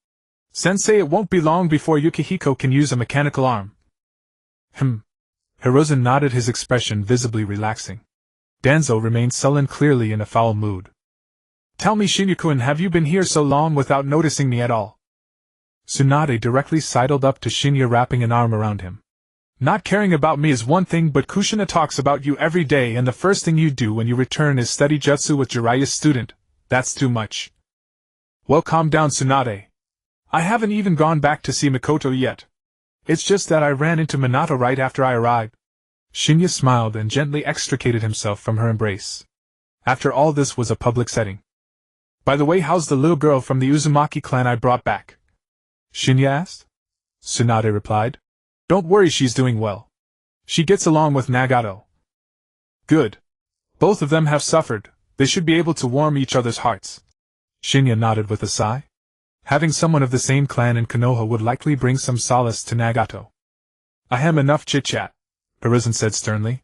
"Sensei, it won't be long before Yukihiko can use a mechanical arm." Hiruzen nodded, his expression visibly relaxing. Danzo remained sullen, clearly in a foul mood. "Tell me, Shinya-kun, have you been here so long without noticing me at all?" Tsunade directly sidled up to Shinya, wrapping an arm around him. "Not caring about me is one thing, but Kushina talks about you every day, and the first thing you do when you return is study jutsu with Jiraiya's student. That's too much." "Well, calm down, Tsunade. I haven't even gone back to see Mikoto yet. It's just that I ran into Minato right after I arrived." Shinya smiled and gently extricated himself from her embrace. After all, this was a public setting. "By the way, how's the little girl from the Uzumaki clan I brought back?" Shinya asked. Tsunade replied. "Don't worry, she's doing well. She gets along with Nagato." "Good. Both of them have suffered, they should be able to warm each other's hearts." Shinya nodded with a sigh. Having someone of the same clan in Konoha would likely bring some solace to Nagato. "Ahem, enough chit-chat," Hiruzen said sternly.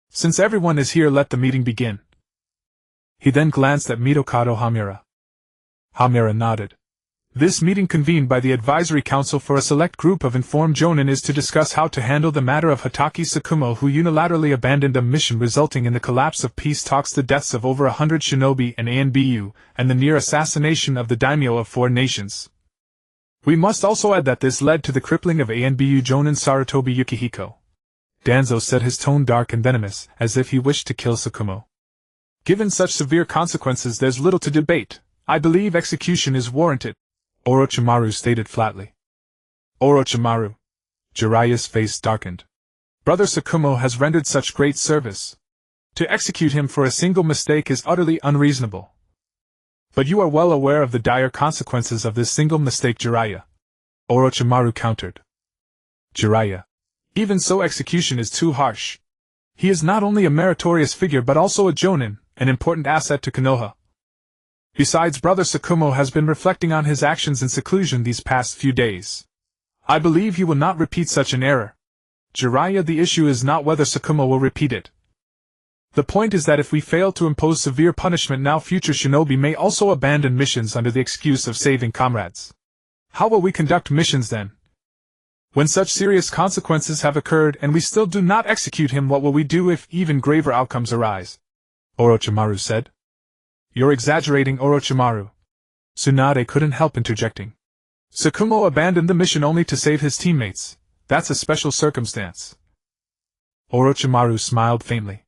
"Since everyone is here, let the meeting begin." He then glanced at Mitokado Homura. Homura nodded. "This meeting convened by the Advisory Council for a select group of informed jonin is to discuss how to handle the matter of Hatake Tsukumo, who unilaterally abandoned a mission resulting in the collapse of peace talks, the deaths of over 100 shinobi and ANBU, and the near assassination of the daimyo of 4 nations. We must also add that this led to the crippling of ANBU jonin Sarutobi Yukihiko." Danzo said, his tone dark and venomous, as if he wished to kill Tsukumo. "Given such severe consequences, there's little to debate. I believe execution is warranted, Orochimaru stated flatly. Orochimaru. Jiraiya's face darkened. Brother Tsukumo has rendered such great service. To execute him for a single mistake is utterly unreasonable. But you are well aware of the dire consequences of this single mistake, Jiraiya. Orochimaru countered. Jiraiya. Even so, execution is too harsh. He is not only a meritorious figure but also a jonin, an important asset to Konoha. Besides, Brother Tsukumo has been reflecting on his actions in seclusion these past few days. I believe he will not repeat such an error. Jiraiya, the issue is not whether Tsukumo will repeat it. The point is that if we fail to impose severe punishment now, future shinobi may also abandon missions under the excuse of saving comrades. How will we conduct missions then? When such serious consequences have occurred and we still do not execute him, what will we do if even graver outcomes arise? Orochimaru said. You're exaggerating, Orochimaru. Tsunade couldn't help interjecting. Tsukumo abandoned the mission only to save his teammates. That's a special circumstance. Orochimaru smiled faintly.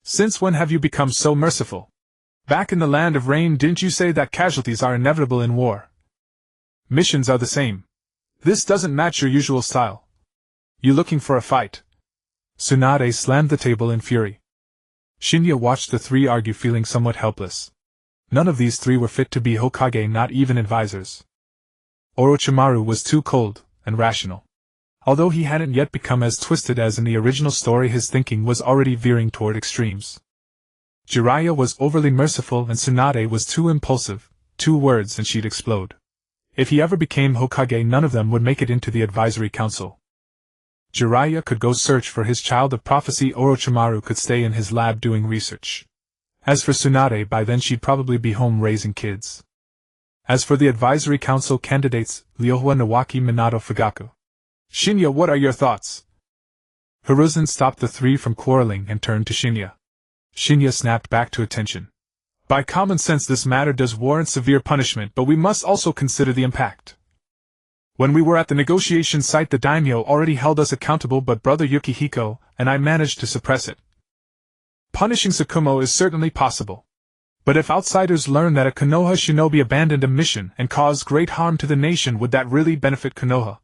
Since when have you become so merciful? Back in the land of rain, didn't you say that casualties are inevitable in war? Missions are the same. This doesn't match your usual style. You looking for a fight? Tsunade slammed the table in fury. Shin'ya watched the three argue, feeling somewhat helpless. None of these three were fit to be Hokage, not even advisors. Orochimaru was too cold and rational. Although he hadn't yet become as twisted as in the original story, his thinking was already veering toward extremes. Jiraiya was overly merciful and Tsunade was too impulsive. 2 words and she'd explode. If he ever became Hokage, none of them would make it into the advisory council. Jiraiya could go search for his child of prophecy, Orochimaru could stay in his lab doing research. As for Tsunade, by then she'd probably be home raising kids. As for the advisory council candidates, Ryohwa, Nawaki, Minato, Fugaku. Shin'ya, what are your thoughts? Hiruzen stopped the three from quarreling and turned to Shin'ya. Shin'ya snapped back to attention. By common sense, this matter does warrant severe punishment, but we must also consider the impact. When we were at the negotiation site, the daimyo already held us accountable, but Brother Yukihiko and I managed to suppress it. Punishing Tsukumo is certainly possible. But if outsiders learn that a Konoha shinobi abandoned a mission and caused great harm to the nation, would that really benefit Konoha?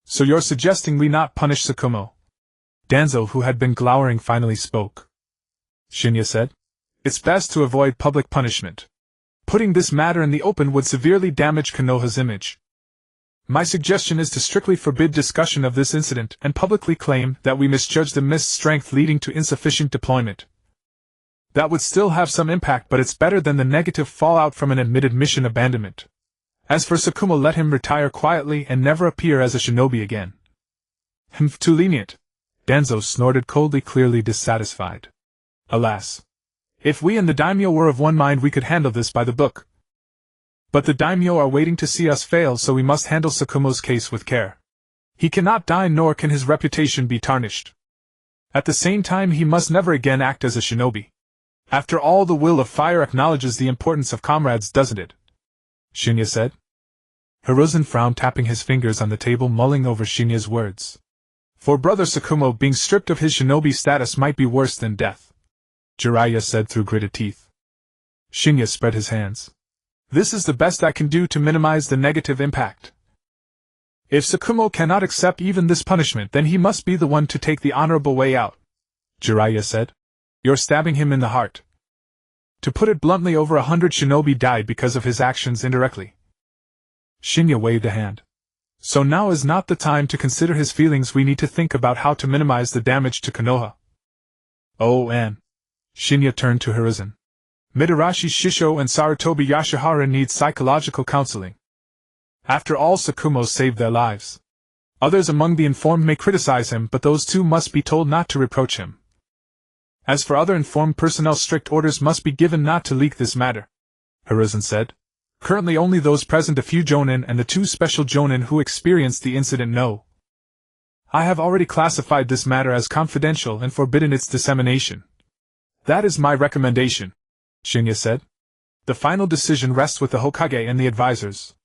So you're suggesting we not punish Tsukumo? Danzo, who had been glowering, finally spoke. Shin'ya said. It's best to avoid public punishment. Putting this matter in the open would severely damage Konoha's image. My suggestion is to strictly forbid discussion of this incident and publicly claim that we misjudged the missed strength leading to insufficient deployment. That would still have some impact, but it's better than the negative fallout from an admitted mission abandonment. As for Tsukumo, let him retire quietly and never appear as a shinobi again. Too lenient. Danzo snorted coldly, clearly dissatisfied. Alas. If we and the daimyo were of one mind, we could handle this by the book. But the daimyo are waiting to see us fail, so we must handle Tsukumo's case with care. He cannot die, nor can his reputation be tarnished. At the same time, he must never again act as a shinobi. After all, the will of fire acknowledges the importance of comrades, doesn't it? Shin'ya said. Hiruzen frowned, tapping his fingers on the table, mulling over Shin'ya's words. For Brother Tsukumo, being stripped of his shinobi status might be worse than death, Jiraiya said through gritted teeth. Shin'ya spread his hands. This is the best I can do to minimize the negative impact. If Tsukumo cannot accept even this punishment, then he must be the one to take the honorable way out, Jiraiya said. You're stabbing him in the heart. To put it bluntly, over 100 shinobi died because of his actions indirectly. Shin'ya waved a hand. So now is not the time to consider his feelings, we need to think about how to minimize the damage to Konoha. Oh, and Shin'ya turned to Hiruzen. Mitarashi Shisho and Sarutobi Yashihara need psychological counseling. After all, Tsukumo saved their lives. Others among the informed may criticize him, but those too must be told not to reproach him. As for other informed personnel, strict orders must be given not to leak this matter, Hiruzen said. Currently only those present, a few jonin and the 2 special jonin who experienced the incident, know. I have already classified this matter as confidential and forbidden its dissemination. That is my recommendation, Shin'ya said. The final decision rests with the Hokage and the advisors.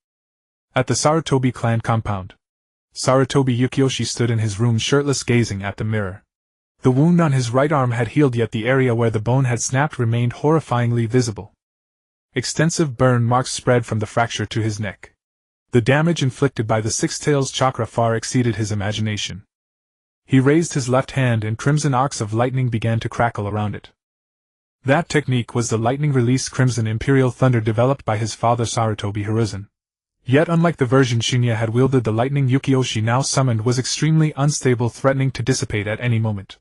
At the Sarutobi clan compound, Sarutobi Yukiyoshi stood in his room shirtless, gazing at the mirror. The wound on his right arm had healed, yet the area where the bone had snapped remained horrifyingly visible. Extensive burn marks spread from the fracture to his neck. The damage inflicted by the Six Tails chakra far exceeded his imagination. He raised his left hand and crimson arcs of lightning began to crackle around it. That technique was the lightning release crimson imperial thunder developed by his father Sarutobi Hiruzen. Yet unlike the version Shin'ya had wielded, the lightning Uchiha now summoned was extremely unstable, threatening to dissipate at any moment.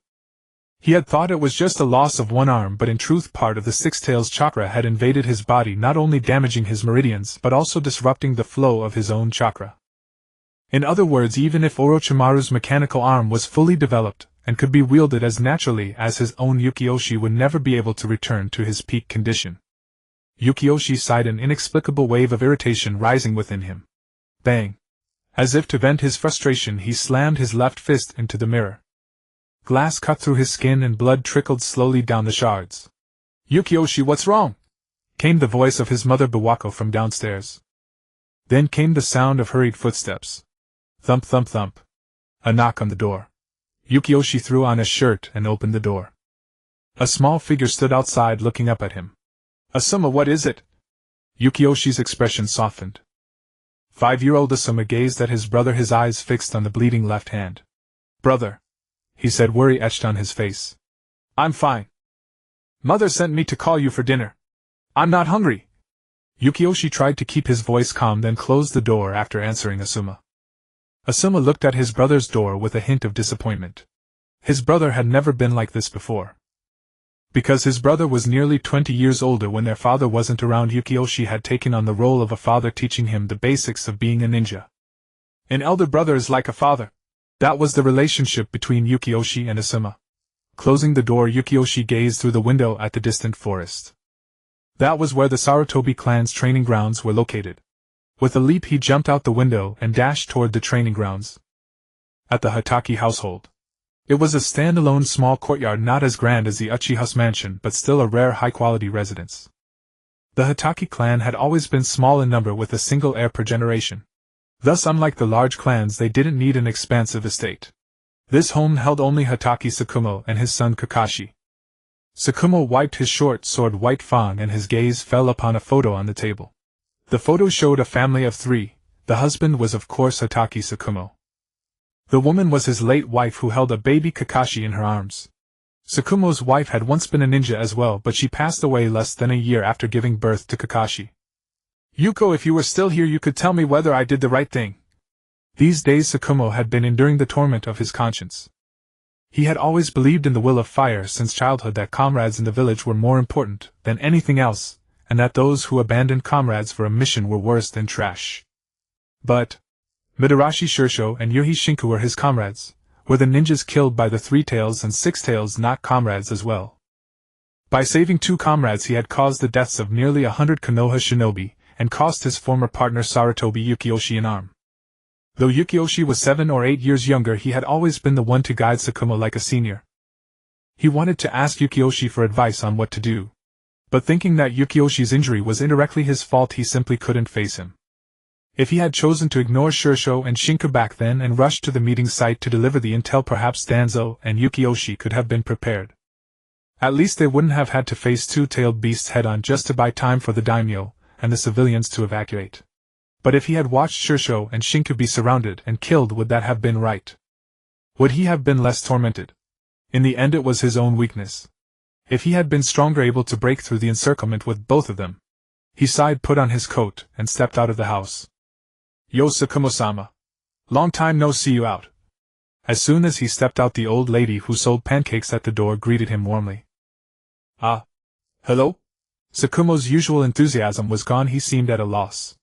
He had thought it was just a loss of one arm, but in truth part of the Six Tails chakra had invaded his body, not only damaging his meridians but also disrupting the flow of his own chakra. In other words, even if Orochimaru's mechanical arm was fully developed and could be wielded as naturally as his own, Uchiha would never be able to return to his peak condition. Uchiha sighed, an inexplicable wave of irritation rising within him. Bang! As if to vent his frustration, he slammed his left fist into the mirror. Glass cut through his skin and blood trickled slowly down the shards. "Uchiha, what's wrong?" came the voice of his mother Biwako from downstairs. Then came the sound of hurried footsteps. Thump, thump, thump. A knock on the door. Uchiha threw on a shirt and opened the door. A small figure stood outside looking up at him. "Asuma, what is it?" Uchiha's expression softened. 5-year-old Asuma gazed at his brother, his eyes fixed on the bleeding left hand. "Brother," he said, worry etched on his face. "I'm fine. Mother sent me to call you for dinner. I'm not hungry." Uchiha tried to keep his voice calm, then closed the door after answering Asuma. Asuma looked at his brother's door with a hint of disappointment. His brother had never been like this before. Because his brother was nearly 20 years older when their father wasn't around, Uchiha had taken on the role of a father, teaching him the basics of being a ninja. An elder brother is like a father. That was the relationship between Uchiha and Asuma. Closing the door, Uchiha gazed through the window at the distant forest. That was where the Sarutobi clan's training grounds were located. With a leap he jumped out the window and dashed toward the training grounds. At the Hokage household. It was a standalone small courtyard, not as grand as the Uchiha's mansion, but still a rare high-quality residence. The Hokage clan had always been small in number, with a single heir per generation. Thus, unlike the large clans, they didn't need an expansive estate. This home held only Hokage Tsukumo and his son Kakashi. Tsukumo wiped his short sword white fang and his gaze fell upon a photo on the table. The photo showed a family of 3. The husband was of course Hokage Tsukumo. The woman was his late wife, who held a baby Kakashi in her arms. Tsukumo's wife had once been a ninja as well, but she passed away less than a year after giving birth to Kakashi. "Yuko, if you were still here, you could tell me whether I did the right thing." These days Tsukumo had been enduring the torment of his conscience. He had always believed in the will of fire since childhood, that comrades in the village were more important than anything else, and that those who abandoned comrades for a mission were worse than trash. But Midarashi Shursho and Yuhi Shinku were his comrades. Were the ninjas killed by the Three Tails and Six Tails not comrades as well? By saving 2 comrades he had caused the deaths of nearly 100 Konoha shinobi, and cost his former partner Sarutobi Uchiha an arm. Though Uchiha was 7 or 8 years younger, he had always been the one to guide Tsukumo like a senior. He wanted to ask Uchiha for advice on what to do. But thinking that Uchiha's injury was indirectly his fault, he simply couldn't face him. If he had chosen to ignore Shursho and Shinku back then and rushed to the meeting site to deliver the intel, perhaps Danzo and Uchiha could have been prepared. At least they wouldn't have had to face 2-tailed beasts head-on just to buy time for the daimyo and the civilians to evacuate. But if he had watched Shursho and Shinku be surrounded and killed, would that have been right? Would he have been less tormented? In the end, it was his own weakness. If he had been stronger, able to break through the encirclement with both of them. He sighed, put on his coat, and stepped out of the house. "Yo, Tsukumo-sama. Long time no see you out." As soon as he stepped out, the old lady who sold pancakes at the door greeted him warmly. "Ah. Hello?" Tsukumo's usual enthusiasm was gone. He seemed at a loss.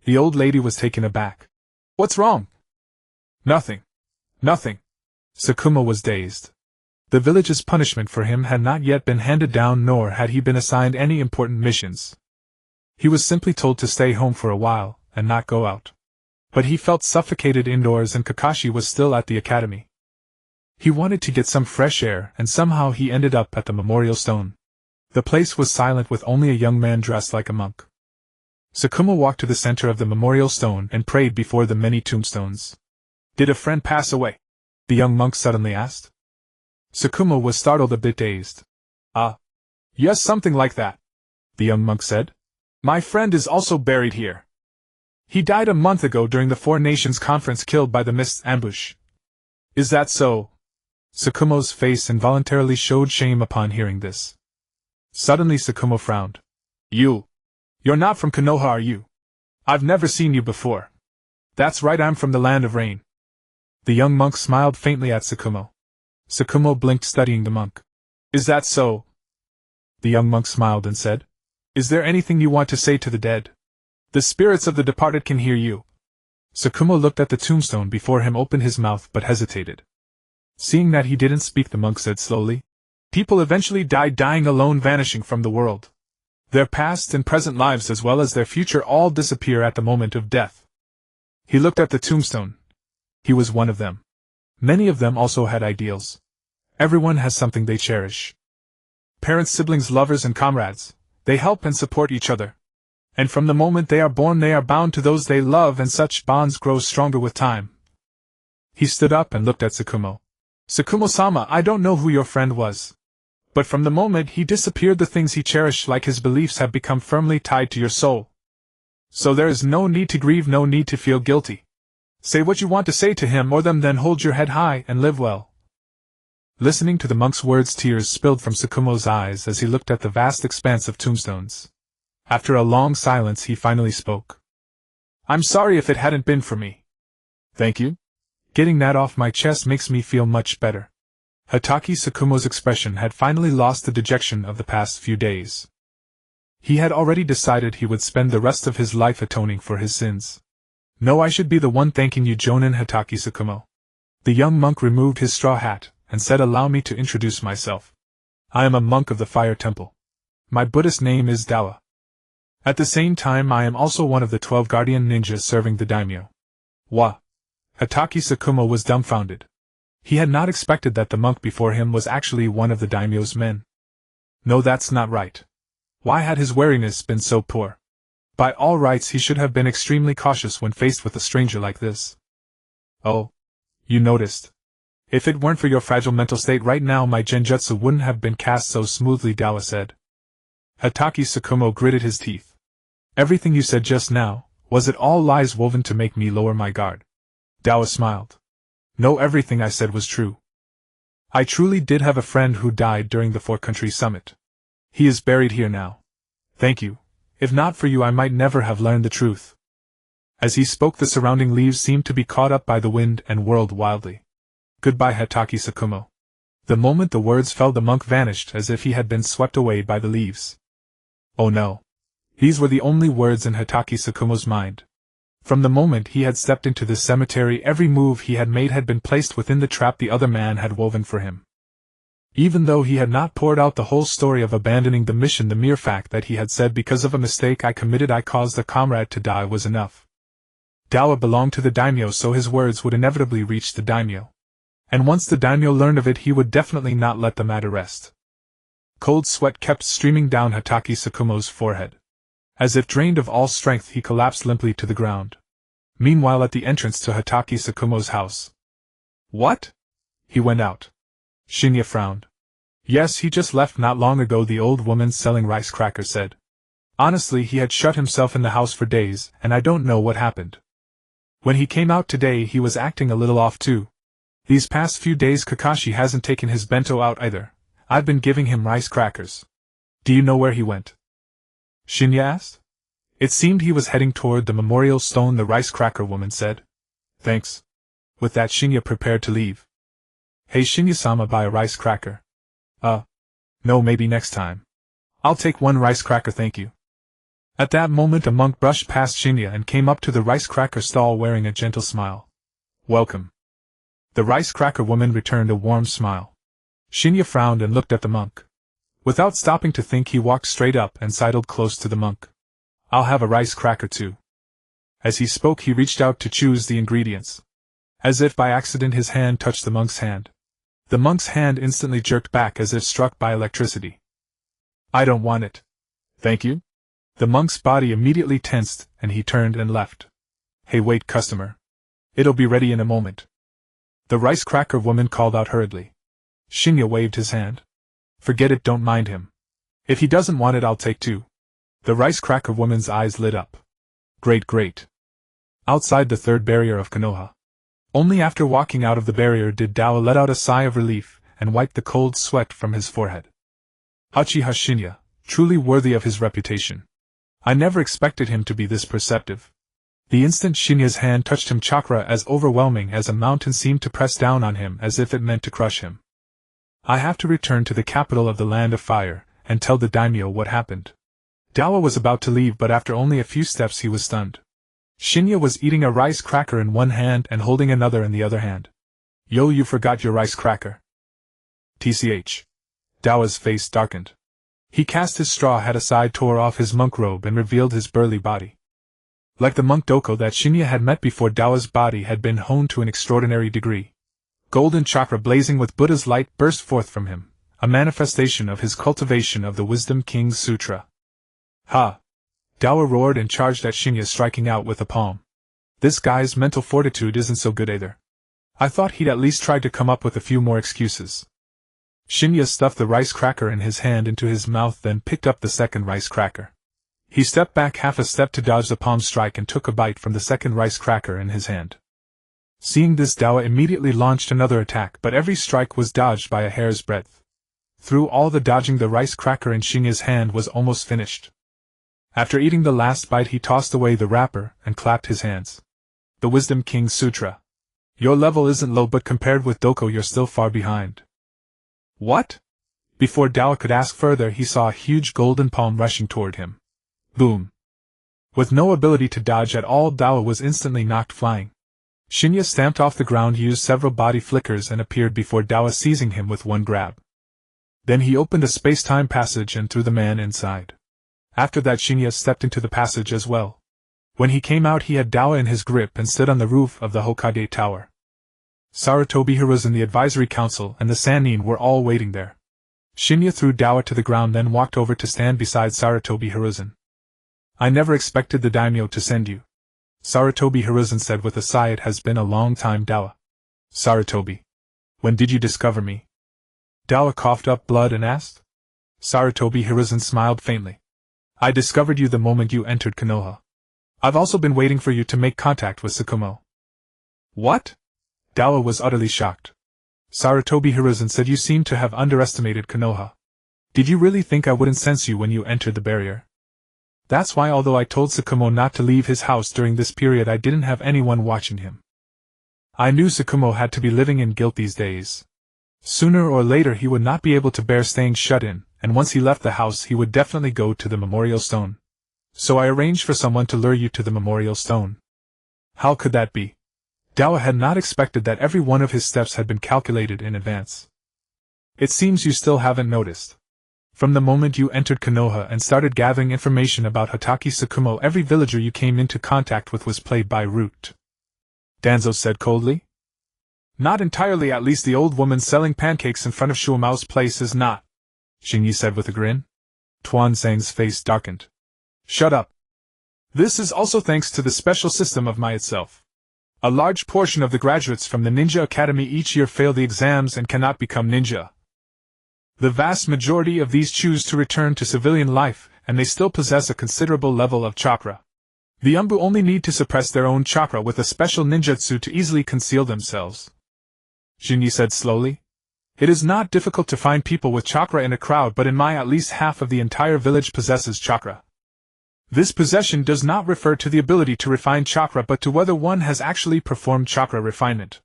The old lady was taken aback. "What's wrong?" "Nothing. Nothing." Tsukumo was dazed. The village's punishment for him had not yet been handed down, nor had he been assigned any important missions. He was simply told to stay home for a while, and not go out. But he felt suffocated indoors, and Kakashi was still at the academy. He wanted to get some fresh air, and somehow he ended up at the memorial stone. The place was silent, with only a young man dressed like a monk. Tsukumo walked to the center of the memorial stone and prayed before the many tombstones. "Did a friend pass away?" the young monk suddenly asked. Tsukumo was startled, a bit dazed. "Ah. Yes, something like that," the young monk said. My friend is also buried here. He died a month ago during the Four Nations Conference, killed by the Mist's ambush. Is that so? Tsukumo's face involuntarily showed shame upon hearing this. Suddenly Tsukumo frowned. You're not from Konoha, are you? I've never seen you before. That's right, I'm from the land of rain. The young monk smiled faintly at Tsukumo. Tsukumo blinked, studying the monk. Is that so? The young monk smiled and said, Is there anything you want to say to the dead? The spirits of the departed can hear you. Tsukumo looked at the tombstone before him, opened his mouth but hesitated. Seeing that he didn't speak, the monk said slowly, People eventually die, dying alone, vanishing from the world. Their past and present lives as well as their future all disappear at the moment of death. He looked at the tombstone. He was one of them. Many of them also had ideals. Everyone has something they cherish. Parents, siblings, lovers, and comrades. They help and support each other. And from the moment they are born, they are bound to those they love, and such bonds grow stronger with time. He stood up and looked at Tsukumo. Tsukumo-sama, I don't know who your friend was. But from the moment he disappeared, the things he cherished, like his beliefs, have become firmly tied to your soul. So there is no need to grieve, no need to feel guilty. Say what you want to say to him or them, then hold your head high and live well. Listening to the monk's words, tears spilled from Tsukumo's eyes as he looked at the vast expanse of tombstones. After a long silence, he finally spoke. I'm sorry if it hadn't been for me. Thank you. Getting that off my chest makes me feel much better. Hatake Tsukumo's expression had finally lost the dejection of the past few days. He had already decided he would spend the rest of his life atoning for his sins. No, I should be the one thanking you, Jonin Hatake Tsukumo. The young monk removed his straw hat and said, Allow me to introduce myself. I am a monk of the Fire Temple. My Buddhist name is Dawa. At the same time, I am also one of the 12 guardian ninjas serving the daimyo. Wa. Hatake Tsukumo was dumbfounded. He had not expected that the monk before him was actually one of the daimyo's men. No, that's not right. Why had his wariness been so poor? By all rights, he should have been extremely cautious when faced with a stranger like this. Oh. You noticed. If it weren't for your fragile mental state right now, my genjutsu wouldn't have been cast so smoothly, Dawa said. Hatake Tsukumo gritted his teeth. Everything you said just now, was it all lies woven to make me lower my guard? Dawa smiled. No, everything I said was true. I truly did have a friend who died during the Four Country Summit. He is buried here now. Thank you. If not for you, I might never have learned the truth. As he spoke, the surrounding leaves seemed to be caught up by the wind and whirled wildly. Goodbye, Hatake Tsukumo. The moment the words fell, the monk vanished as if he had been swept away by the leaves. Oh no. These were the only words in Hatake Tsukumo's mind. From the moment he had stepped into this cemetery, every move he had made had been placed within the trap the other man had woven for him. Even though he had not poured out the whole story of abandoning the mission, the mere fact that he had said, because of a mistake I committed I caused a comrade to die, was enough. Dawa belonged to the daimyo, so his words would inevitably reach the daimyo. And once the daimyo learned of it, he would definitely not let the matter rest. Cold sweat kept streaming down Hatake Tsukumo's forehead. As if drained of all strength, he collapsed limply to the ground. Meanwhile, at the entrance to Hatake Tsukumo's house. What? He went out. Shin'ya frowned. Yes, he just left not long ago, the old woman selling rice crackers said. Honestly, he had shut himself in the house for days, and I don't know what happened. When he came out today, he was acting a little off too. These past few days Kakashi hasn't taken his bento out either. I've been giving him rice crackers. Do you know where he went? Shin'ya asked. It seemed he was heading toward the memorial stone, the rice cracker woman said. Thanks. With that, Shin'ya prepared to leave. Hey, Shin'ya-sama, buy a rice cracker. No, maybe next time. I'll take one rice cracker, thank you. At that moment a monk brushed past Shin'ya and came up to the rice cracker stall wearing a gentle smile. Welcome. The rice cracker woman returned a warm smile. Shin'ya frowned and looked at the monk. Without stopping to think, he walked straight up and sidled close to the monk. I'll have a rice cracker too. As he spoke, he reached out to choose the ingredients. As if by accident, his hand touched the monk's hand. The monk's hand instantly jerked back as if struck by electricity. I don't want it. Thank you? The monk's body immediately tensed, and he turned and left. Hey, wait, customer. It'll be ready in a moment. The rice cracker woman called out hurriedly. Shin'ya waved his hand. Forget it, don't mind him. If he doesn't want it, I'll take two. The rice cracker woman's eyes lit up. Great. Outside the third barrier of Konoha. Only after walking out of the barrier did Dao let out a sigh of relief and wipe the cold sweat from his forehead. Uchiha Shin'ya, truly worthy of his reputation. I never expected him to be this perceptive. The instant Shinya's hand touched him, chakra as overwhelming as a mountain seemed to press down on him as if it meant to crush him. I have to return to the capital of the Land of Fire and tell the daimyo what happened. Dao was about to leave, but after only a few steps he was stunned. Shin'ya was eating a rice cracker in one hand and holding another in the other hand. Yo, you forgot your rice cracker. TCH. Dao's face darkened. He cast his straw hat aside, tore off his monk robe and revealed his burly body. Like the monk Doko that Shin'ya had met before, Dao's body had been honed to an extraordinary degree. Golden chakra blazing with Buddha's light burst forth from him, a manifestation of his cultivation of the Wisdom King's Sutra. Ha! Dao roared and charged at Shin'ya, striking out with a palm. This guy's mental fortitude isn't so good either. I thought he'd at least try to come up with a few more excuses. Shin'ya stuffed the rice cracker in his hand into his mouth, then picked up the second rice cracker. He stepped back half a step to dodge the palm strike and took a bite from the second rice cracker in his hand. Seeing this, Dao immediately launched another attack, but every strike was dodged by a hair's breadth. Through all the dodging, the rice cracker in Shin'ya's hand was almost finished. After eating the last bite, he tossed away the wrapper and clapped his hands. The Wisdom King's Sutra. Your level isn't low, but compared with Doko you're still far behind. What? Before Dao could ask further, he saw a huge golden palm rushing toward him. Boom. With no ability to dodge at all, Dao was instantly knocked flying. Shin'ya stamped off the ground, used several body flickers and appeared before Dao, seizing him with one grab. Then he opened a space-time passage and threw the man inside. After that, Shin'ya stepped into the passage as well. When he came out, he had Dao in his grip and stood on the roof of the Hokage tower. Sarutobi Hiruzen, the advisory council, and the Sannin were all waiting there. Shin'ya threw Dao to the ground, then walked over to stand beside Sarutobi Hiruzen. I never expected the daimyo to send you. Sarutobi Hiruzen said with a sigh. It has been a long time, Dao. Sarutobi. When did you discover me? Dao coughed up blood and asked. Sarutobi Hiruzen smiled faintly. I discovered you the moment you entered Konoha. I've also been waiting for you to make contact with three-tomoe. What? Dao was utterly shocked. Sarutobi Hiruzen said you seem to have underestimated Konoha. Did you really think I wouldn't sense you when you entered the barrier? That's why, although I told three-tomoe not to leave his house during this period, I didn't have anyone watching him. I knew three-tomoe had to be living in guilt these days. Sooner or later he would not be able to bear staying shut in, and once he left the house he would definitely go to the memorial stone. So I arranged for someone to lure you to the memorial stone. How could that be? Dao had not expected that every one of his steps had been calculated in advance. It seems you still haven't noticed. From the moment you entered Konoha and started gathering information about Hatake Tsukumo, every villager you came into contact with was played by root. Danzo said coldly. Not entirely, at least the old woman selling pancakes in front of Shuomao's place is not, Xingyi said with a grin. Tuan Zhang's face darkened. Shut up. This is also thanks to the special system of my itself. A large portion of the graduates from the Ninja Academy each year fail the exams and cannot become ninja. The vast majority of these choose to return to civilian life, and they still possess a considerable level of chakra. The Umbu only need to suppress their own chakra with a special ninjutsu to easily conceal themselves. Xingyi said slowly. It is not difficult to find people with chakra in a crowd, but in my at least half of the entire village possesses chakra. This possession does not refer to the ability to refine chakra, but to whether one has actually performed chakra refinement.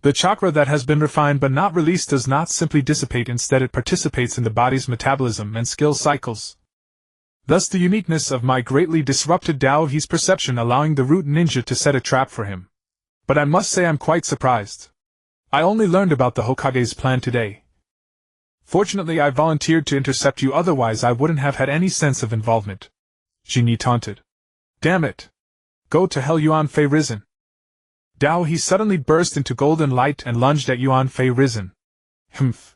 The chakra that has been refined but not released does not simply dissipate, instead it participates in the body's metabolism and skill cycles. Thus the uniqueness of my greatly disrupted Dao of He's perception, allowing the root ninja to set a trap for him. But I must say I'm quite surprised. I only learned about the Hokage's plan today. Fortunately I volunteered to intercept you, otherwise I wouldn't have had any sense of involvement. Xingyi taunted. Damn it! Go to hell, Yuan Fei Risen! Dao He suddenly burst into golden light and lunged at Yuan Fei Risen. Humph!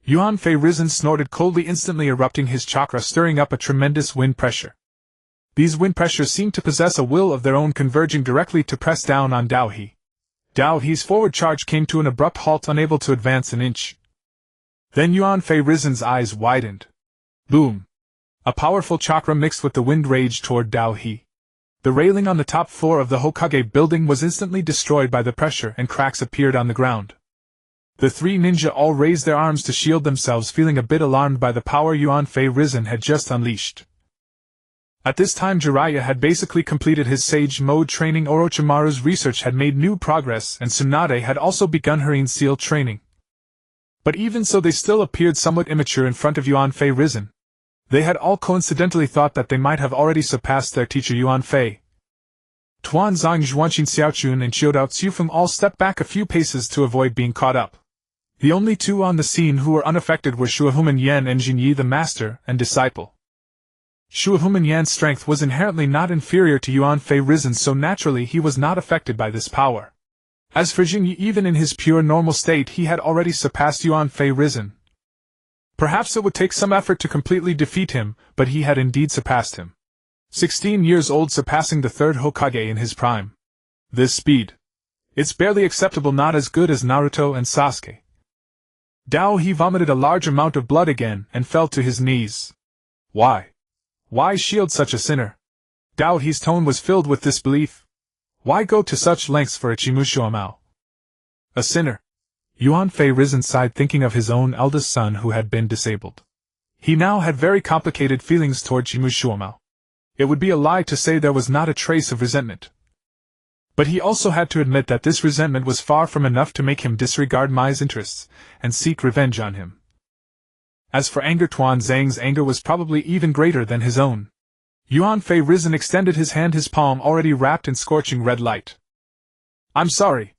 Yuan Fei Risen snorted coldly, instantly erupting his chakra, stirring up a tremendous wind pressure. These wind pressures seemed to possess a will of their own, converging directly to press down on Dao He. Dao He's forward charge came to an abrupt halt, unable to advance an inch. Then Yuan Fei Risen's eyes widened. Boom! A powerful chakra mixed with the wind raged toward Dao He. The railing on the top floor of the Hokage building was instantly destroyed by the pressure and cracks appeared on the ground. The three ninja all raised their arms to shield themselves, feeling a bit alarmed by the power Yuan Fei Risen had just unleashed. At this time Jiraiya had basically completed his Sage Mode training, Orochimaru's research had made new progress, and Tsunade had also begun her Seal training. But even so they still appeared somewhat immature in front of Yuan Fei Risen. They had all coincidentally thought that they might have already surpassed their teacher Yuan Fei. Tuan Zhang, Zhuanqin Xiaochun and Chiodao Tsufeng all stepped back a few paces to avoid being caught up. The only two on the scene who were unaffected were Shuahuman Yan and Jinyi the master and disciple. Shuahuman Yan's strength was inherently not inferior to Yuan Fei Risen, so naturally he was not affected by this power. As for Jinyi, even in his pure normal state he had already surpassed Yuan Fei Risen. Perhaps it would take some effort to completely defeat him, but he had indeed surpassed him. 16 years old, surpassing the third Hokage in his prime. This speed. It's barely acceptable, not as good as Naruto and Sasuke. Dao He vomited a large amount of blood again and fell to his knees. Why? Why shield such a sinner? Dao He's tone was filled with disbelief. Why go to such lengths for a Chimushuamao? A sinner. Yuan Fei Risen sighed, thinking of his own eldest son who had been disabled. He now had very complicated feelings toward Chimushuamao. It would be a lie to say there was not a trace of resentment. But he also had to admit that this resentment was far from enough to make him disregard Mai's interests and seek revenge on him. As for anger, Tuan Zhang's anger was probably even greater than his own. Yuan Fei Risen extended his hand, his palm already wrapped in scorching red light. I'm sorry.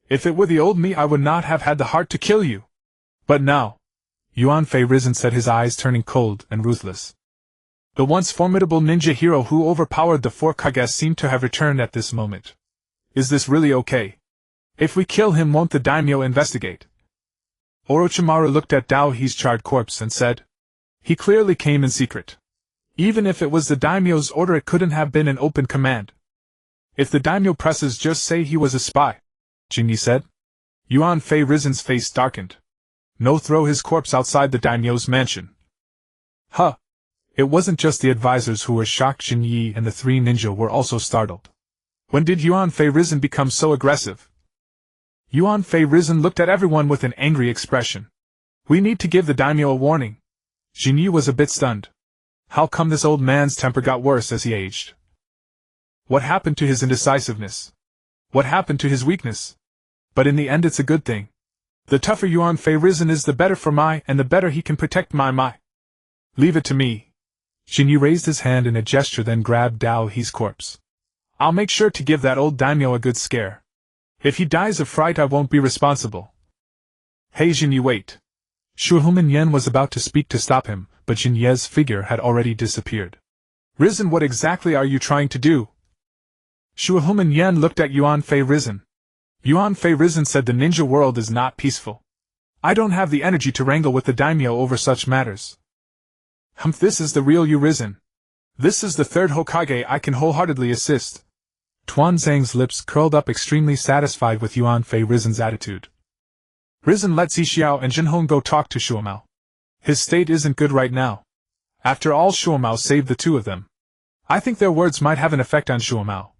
If it were the old me, I would not have had the heart to kill you. But now, Yuan Fei Risen said, his eyes turning cold and ruthless. The once formidable ninja hero who overpowered the four Kages seemed to have returned at this moment. Is this really okay? If we kill him, won't the daimyo investigate? Orochimaru looked at Dao He's charred corpse and said, he clearly came in secret. Even if it was the daimyo's order, it couldn't have been an open command. If the daimyo presses, just say he was a spy, Jinyi said. Yuan Fei Risen's face darkened. No, throw his corpse outside the daimyo's mansion. Huh. It wasn't just the advisors who were shocked. Jinyi and the three ninja were also startled. When did Yuan Fei Risen become so aggressive? Yuan Fei Risen looked at everyone with an angry expression. We need to give the daimyo a warning. Jinyi was a bit stunned. How come this old man's temper got worse as he aged? What happened to his indecisiveness? What happened to his weakness? But in the end it's a good thing. The tougher Yuan Fei Risen is, the better for Mai, and the better he can protect Mai. Leave it to me. Jinyi raised his hand in a gesture, then grabbed Dao He's corpse. I'll make sure to give that old daimyo a good scare. If he dies of fright, I won't be responsible. Hey Jinyi, wait. Shuahuman Yan was about to speak to stop him, but Jinye's figure had already disappeared. Risen, what exactly are you trying to do? Shuahuman Yan looked at Yuan Fei Risen. Yuan Fei Risen said, the ninja world is not peaceful. I don't have the energy to wrangle with the daimyo over such matters. This is the real you, Risen. This is the third Hokage I can wholeheartedly assist. Tuan Zhang's lips curled up, extremely satisfied with Yuan Fei Risen's attitude. Risen, let Zixiao and Jinhong go talk to Shuamao. His state isn't good right now. After all, Shuamao saved the two of them. I think their words might have an effect on Shuamao.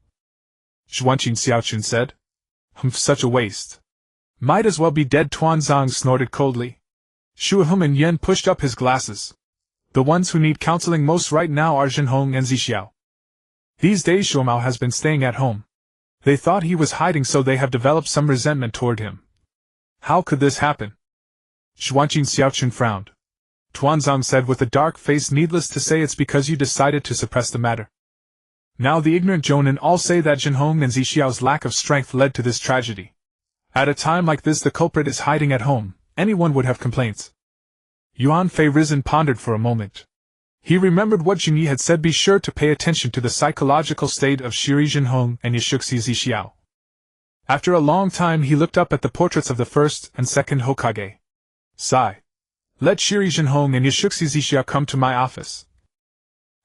Zhuanqin Xiaochun said. Such a waste. Might as well be dead, Tuan Zhang snorted coldly. Shuahuman Yan pushed up his glasses. The ones who need counseling most right now are Jinhong and Zixiao. These days Shuamao has been staying at home. They thought he was hiding, so they have developed some resentment toward him. How could this happen? Zhuanqin Xiaochun frowned. Tuan Zhang said with a dark face, needless to say, it's because you decided to suppress the matter. Now the ignorant Jonin all say that Jinhong and Zixiao's lack of strength led to this tragedy. At a time like this, the culprit is hiding at home. Anyone would have complaints. Yuan Fei Risen pondered for a moment. He remembered what Jinyi had said, be sure to pay attention to the psychological state of Shiri Jinhong and Yashuxi Zixiao. After a long time he looked up at the portraits of the first and second Hokage. Sigh. Let Shiri Jinhong and Yashuxi Zixiao come to my office.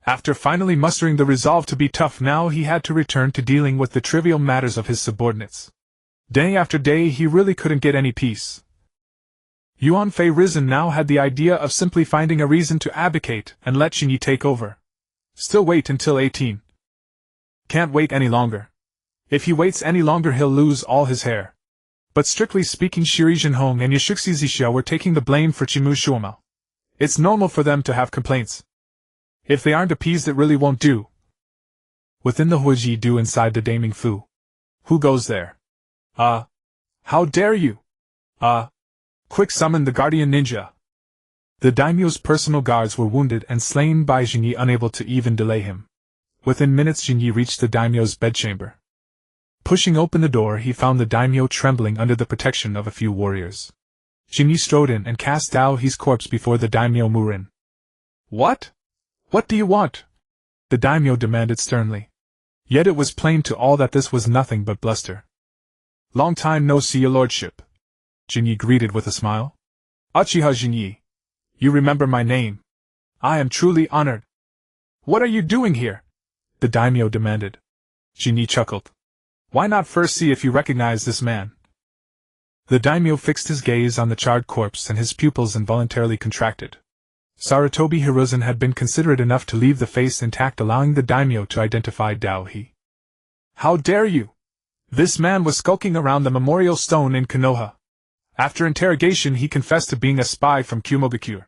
After finally mustering the resolve to be tough, now he had to return to dealing with the trivial matters of his subordinates. Day after day he really couldn't get any peace. Yuan Fei Risen now had the idea of simply finding a reason to abdicate and let Xinyi take over. Still wait until 18. Can't wait any longer. If he waits any longer he'll lose all his hair. But strictly speaking, Shiri Jinhong and Yashuxi Zixia were taking the blame for Chimu Shuoma. It's normal for them to have complaints. If they aren't appeased it really won't do. Within the Huiji do inside the Daming Fu. Who goes there? How dare you? Quick summon the guardian ninja. The daimyo's personal guards were wounded and slain by Xingyi, unable to even delay him. Within minutes Xingyi reached the daimyo's bedchamber. Pushing open the door he found the daimyo trembling under the protection of a few warriors. Xingyi strode in and cast Dao He's corpse before the daimyo Murin. What? What do you want? The daimyo demanded sternly. Yet it was plain to all that this was nothing but bluster. Long time no see, your lordship. Xingyi greeted with a smile. Uchiha Xin'ya. You remember my name. I am truly honored. What are you doing here? The daimyo demanded. Xingyi chuckled. Why not first see if you recognize this man? The daimyo fixed his gaze on the charred corpse and his pupils involuntarily contracted. Sarutobi Hiruzen had been considerate enough to leave the face intact, allowing the daimyo to identify Dao He. How dare you? This man was skulking around the memorial stone in Konoha. After interrogation he confessed to being a spy from Kumogakure.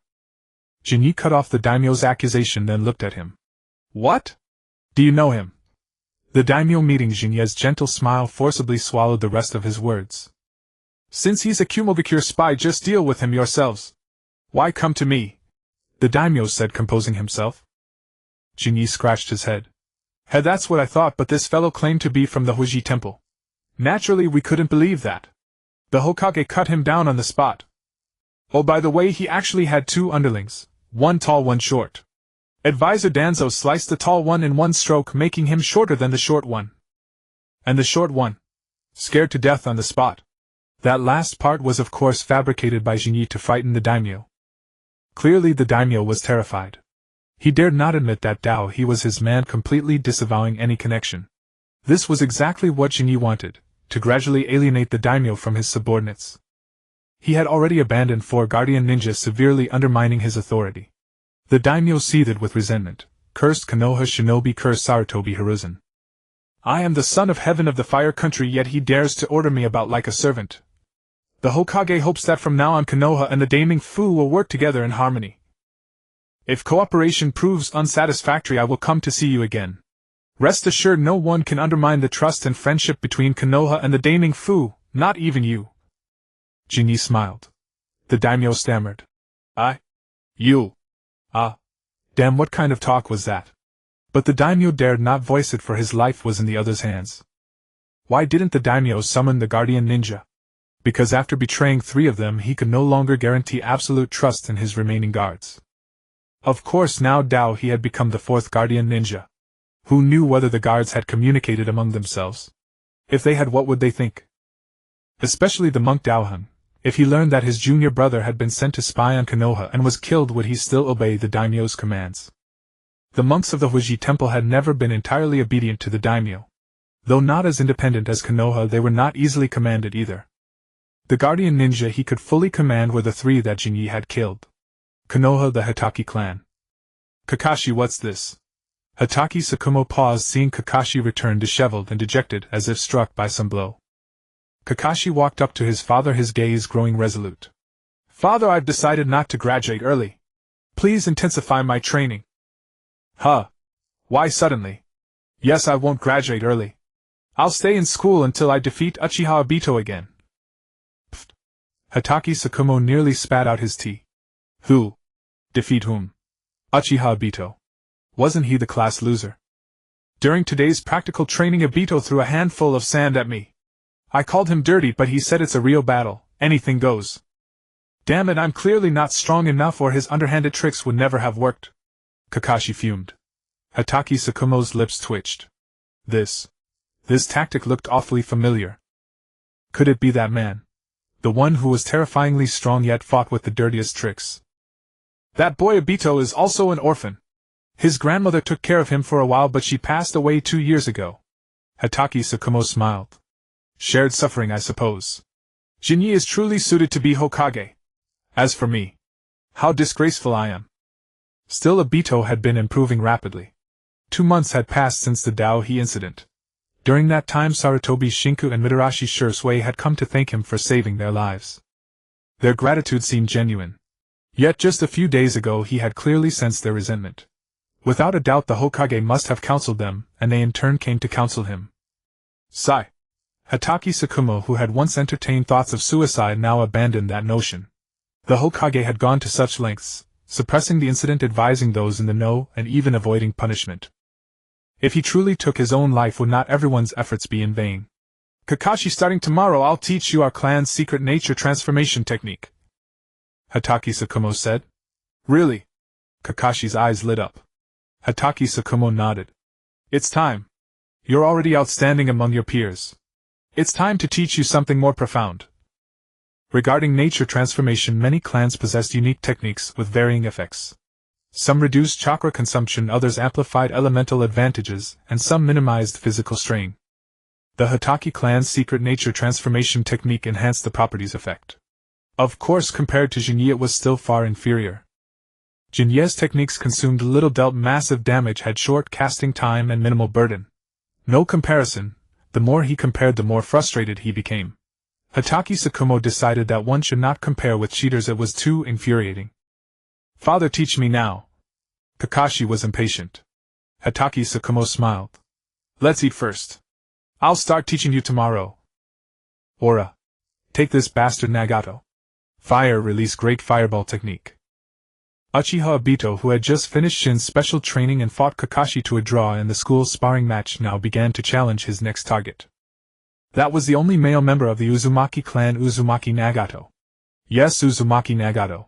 Xingyi cut off the daimyo's accusation, then looked at him. What? Do you know him? The daimyo, meeting Xingyi's gentle smile, forcibly swallowed the rest of his words. Since he's a Kumogakure spy, just deal with him yourselves. Why come to me? The daimyo said, composing himself. Xingyi scratched his head. Hey, that's what I thought, but this fellow claimed to be from the Huiji temple. Naturally we couldn't believe that. The Hokage cut him down on the spot. Oh, by the way, he actually had two underlings, one tall, one short. Advisor Danzo sliced the tall one in one stroke, making him shorter than the short one. And the short one? Scared to death on the spot. That last part was of course fabricated by Xingyi to frighten the daimyo. Clearly the daimyo was terrified. He dared not admit that Dao He was his man, completely disavowing any connection. This was exactly what Xingyi wanted, to gradually alienate the daimyo from his subordinates. He had already abandoned 4 guardian ninjas, severely undermining his authority. The daimyo seethed with resentment, cursed Konoha shinobi, cursed Sarutobi Hiruzen. I am the son of heaven of the fire country, yet he dares to order me about like a servant. The Hokage hopes that from now on Konoha and the Daming Fu will work together in harmony. If cooperation proves unsatisfactory, I will come to see you again. Rest assured no one can undermine the trust and friendship between Konoha and the Daming Fu, not even you. Xingyi smiled. The daimyo stammered. You. Damn, what kind of talk was that? But the daimyo dared not voice it, for his life was in the other's hands. Why didn't the daimyo summon the guardian ninja? Because after betraying 3 of them he could no longer guarantee absolute trust in his remaining guards. Of course now Dao He had become the 4th guardian ninja. Who knew whether the guards had communicated among themselves? If they had, what would they think? Especially the monk Daohun. If he learned that his junior brother had been sent to spy on Konoha and was killed, would he still obey the daimyo's commands? The monks of the Huiji temple had never been entirely obedient to the daimyo. Though not as independent as Konoha, they were not easily commanded either. The guardian ninja he could fully command were the 3 that Xingyi had killed. Konoha, the Hitaki clan. Kakashi, what's this? Hitaki Tsukumo paused, seeing Kakashi return disheveled and dejected as if struck by some blow. Kakashi walked up to his father, his gaze growing resolute. Father, I've decided not to graduate early. Please intensify my training. Why suddenly? Yes, I won't graduate early. I'll stay in school until I defeat Uchiha Obito again. Pfft. Hitaki Tsukumo nearly spat out his tea. Who? Defeat whom? Uchiha Obito. Wasn't he the class loser? During today's practical training, Obito threw a handful of sand at me. I called him dirty, but he said it's a real battle, anything goes. Damn it, I'm clearly not strong enough, or his underhanded tricks would never have worked. Kakashi fumed. Hitaki Tsukumo's lips twitched. This tactic looked awfully familiar. Could it be that man? The one who was terrifyingly strong yet fought with the dirtiest tricks. That boy Obito is also an orphan. His grandmother took care of him for a while, but she passed away 2 years ago. Hitaki Tsukumo smiled. Shared suffering, I suppose. Xingyi is truly suited to be Hokage. As for me, how disgraceful I am. Still, Obito had been improving rapidly. 2 months had passed since the Daohi incident. During that time, Sarutobi Shinku and Mitarashi Shursui had come to thank him for saving their lives. Their gratitude seemed genuine. Yet just a few days ago he had clearly sensed their resentment. Without a doubt the Hokage must have counseled them, and they in turn came to counsel him. Sigh. Hatake Tsukumo, who had once entertained thoughts of suicide, now abandoned that notion. The Hokage had gone to such lengths, suppressing the incident, advising those in the know, and even avoiding punishment. If he truly took his own life, would not everyone's efforts be in vain? Kakashi, starting tomorrow I'll teach you our clan's secret nature transformation technique, Hatake Tsukumo said. Really? Kakashi's eyes lit up. Hatake Tsukumo nodded. It's time. You're already outstanding among your peers. It's time to teach you something more profound. Regarding nature transformation, many clans possessed unique techniques with varying effects. Some reduced chakra consumption, others amplified elemental advantages, and some minimized physical strain. The Hatake clan's secret nature transformation technique enhanced the properties effect. Of course, compared to Shin'ya, it was still far inferior. Shin'ya's techniques consumed little, dealt massive damage, had short casting time, and minimal burden. No comparison. The more he compared, the more frustrated he became. Hatake Tsukumo decided that one should not compare with cheaters, it was too infuriating. Father, teach me now. Kakashi was impatient. Hatake Tsukumo smiled. Let's eat first. I'll start teaching you tomorrow. Aura. Take this bastard Nagato. Fire, release great fireball technique. Uchiha Obito, who had just finished Shin's special training and fought Kakashi to a draw in the school sparring match, now began to challenge his next target. That was the only male member of the Uzumaki clan, Uzumaki Nagato. Yes, Uzumaki Nagato.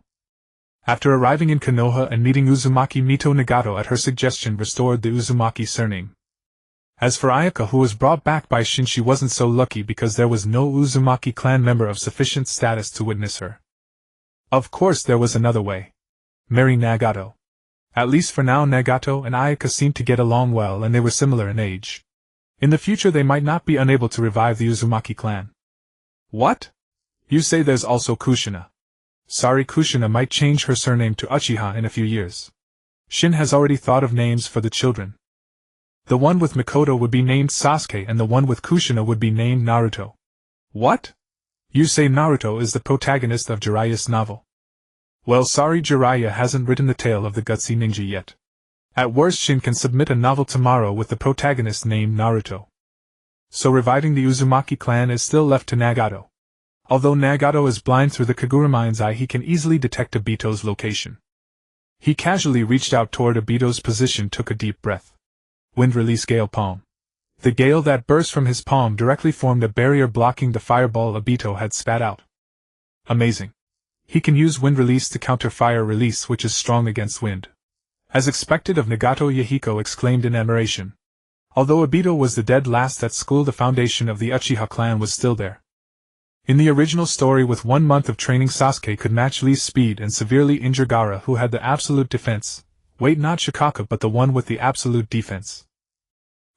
After arriving in Konoha and meeting Uzumaki, Mito Nagato at her suggestion restored the Uzumaki surname. As for Ayaka, who was brought back by Shin, she wasn't so lucky because there was no Uzumaki clan member of sufficient status to witness her. Of course there was another way. Marry Nagato. At least for now, Nagato and Ayaka seemed to get along well, and they were similar in age. In the future they might not be unable to revive the Uzumaki clan. What? You say there's also Kushina. Sorry, Kushina might change her surname to Uchiha in a few years. Shin has already thought of names for the children. The one with Mikoto would be named Sasuke, and the one with Kushina would be named Naruto. What? You say Naruto is the protagonist of Jiraiya's novel? Well, sorry, Jiraiya hasn't written the tale of the gutsy ninja yet. At worst, Shin can submit a novel tomorrow with the protagonist named Naruto. So reviving the Uzumaki clan is still left to Nagato. Although Nagato is blind, through the Kagura mind's eye he can easily detect Obito's location. He casually reached out toward Obito's position, took a deep breath. Wind release gale palm. The gale that burst from his palm directly formed a barrier blocking the fireball Obito had spat out. Amazing. He can use wind release to counter fire release, which is strong against wind. As expected of Nagato, Yahiko exclaimed in admiration. Although Obito was the dead last at school, the foundation of the Uchiha clan was still there. In the original story, with 1 month of training, Sasuke could match Lee's speed and severely injure Gaara, who had the absolute defense. Wait, not Shikaka, but the one with the absolute defense.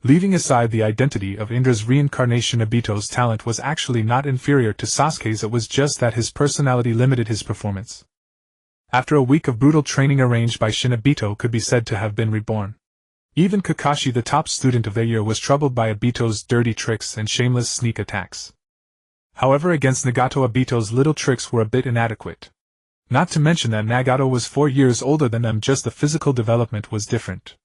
Leaving aside the identity of Indra's reincarnation, Obito's talent was actually not inferior to Sasuke's, it was just that his personality limited his performance. After a week of brutal training arranged by Shin, Obito could be said to have been reborn. Even Kakashi, the top student of their year, was troubled by Obito's dirty tricks and shameless sneak attacks. However, against Nagato, Obito's little tricks were a bit inadequate. Not to mention that Nagato was 4 years older than them, just the physical development was different.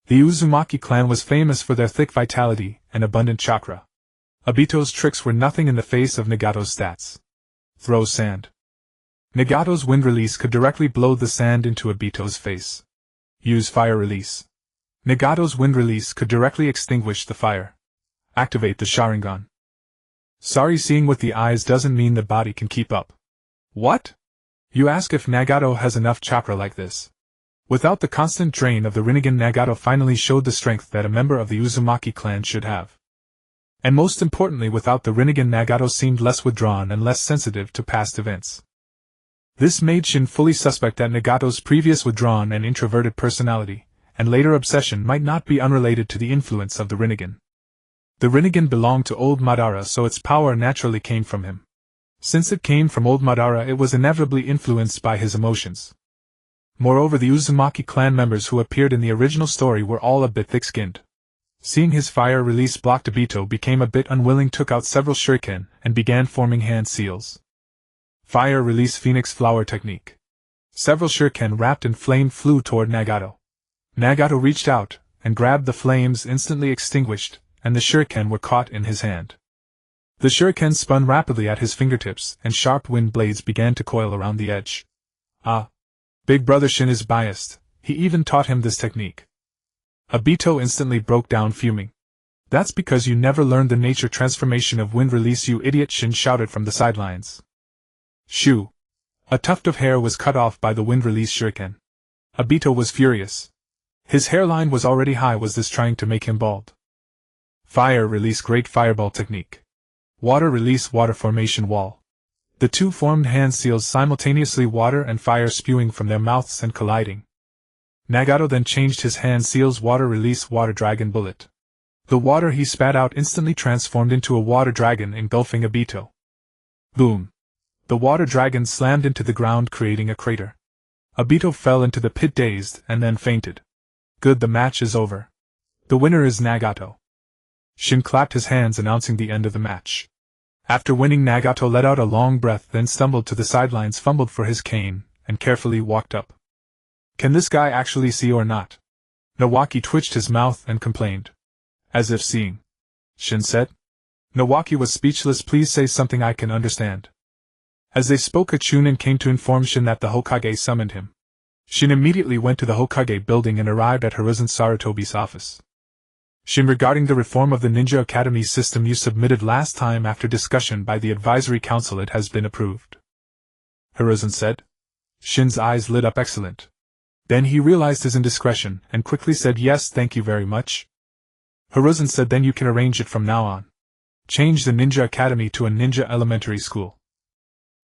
The Uzumaki clan was famous for their thick vitality and abundant chakra. Obito's tricks were nothing in the face of Nagato's stats. Throw sand. Nagato's wind release could directly blow the sand into Obito's face. Use fire release. Nagato's wind release could directly extinguish the fire. Activate the Sharingan. Sorry, seeing with the eyes doesn't mean the body can keep up. What? You ask if Nagato has enough chakra like this. Without the constant drain of the Rinnegan, Nagato finally showed the strength that a member of the Uzumaki clan should have. And most importantly, without the Rinnegan, Nagato seemed less withdrawn and less sensitive to past events. This made Shin fully suspect that Nagato's previous withdrawn and introverted personality, and later obsession, might not be unrelated to the influence of the Rinnegan. The Rinnegan belonged to old Madara, so its power naturally came from him. Since it came from old Madara, it was inevitably influenced by his emotions. Moreover, the Uzumaki clan members who appeared in the original story were all a bit thick-skinned. Seeing his fire release blocked, Obito became a bit unwilling, took out several shuriken, and began forming hand seals. Fire release Phoenix Flower Technique. Several shuriken wrapped in flame flew toward Nagato. Nagato reached out, and grabbed the flames, instantly extinguished, and the shuriken were caught in his hand. The shuriken spun rapidly at his fingertips, and sharp wind blades began to coil around the edge. Ah! Big Brother Shin is biased, he even taught him this technique. Obito instantly broke down, fuming. That's because you never learned the nature transformation of wind release, you idiot, Shin shouted from the sidelines. Shoo! A tuft of hair was cut off by the wind release shuriken. Obito was furious. His hairline was already high. Was this trying to make him bald? Fire release Great Fireball Technique. Water release Water Formation Wall. The two formed hand seals simultaneously, water and fire spewing from their mouths and colliding. Nagato then changed his hand seals Water release Water Dragon Bullet. The water he spat out instantly transformed into a water dragon, engulfing Obito. Boom! The water dragon slammed into the ground, creating a crater. Obito fell into the pit dazed and then fainted. Good, the match is over. The winner is Nagato. Shin clapped his hands, announcing the end of the match. After winning, Nagato let out a long breath, then stumbled to the sidelines, fumbled for his cane, and carefully walked up. Can this guy actually see or not? Nawaki twitched his mouth and complained. As if seeing. Shin said. Nawaki was speechless. Please say something I can understand. As they spoke, a Chunin came to inform Shin that the Hokage summoned him. Shin immediately went to the Hokage building and arrived at Hiruzen Sarutobi's office. Shin, regarding the reform of the Ninja Academy system you submitted last time, after discussion by the Advisory Council, it has been approved. Hiruzen said. Shin's eyes lit up. Excellent. Then he realized his indiscretion, and quickly said, yes, thank you very much. Hiruzen said, then you can arrange it from now on. Change the Ninja Academy to a Ninja Elementary School.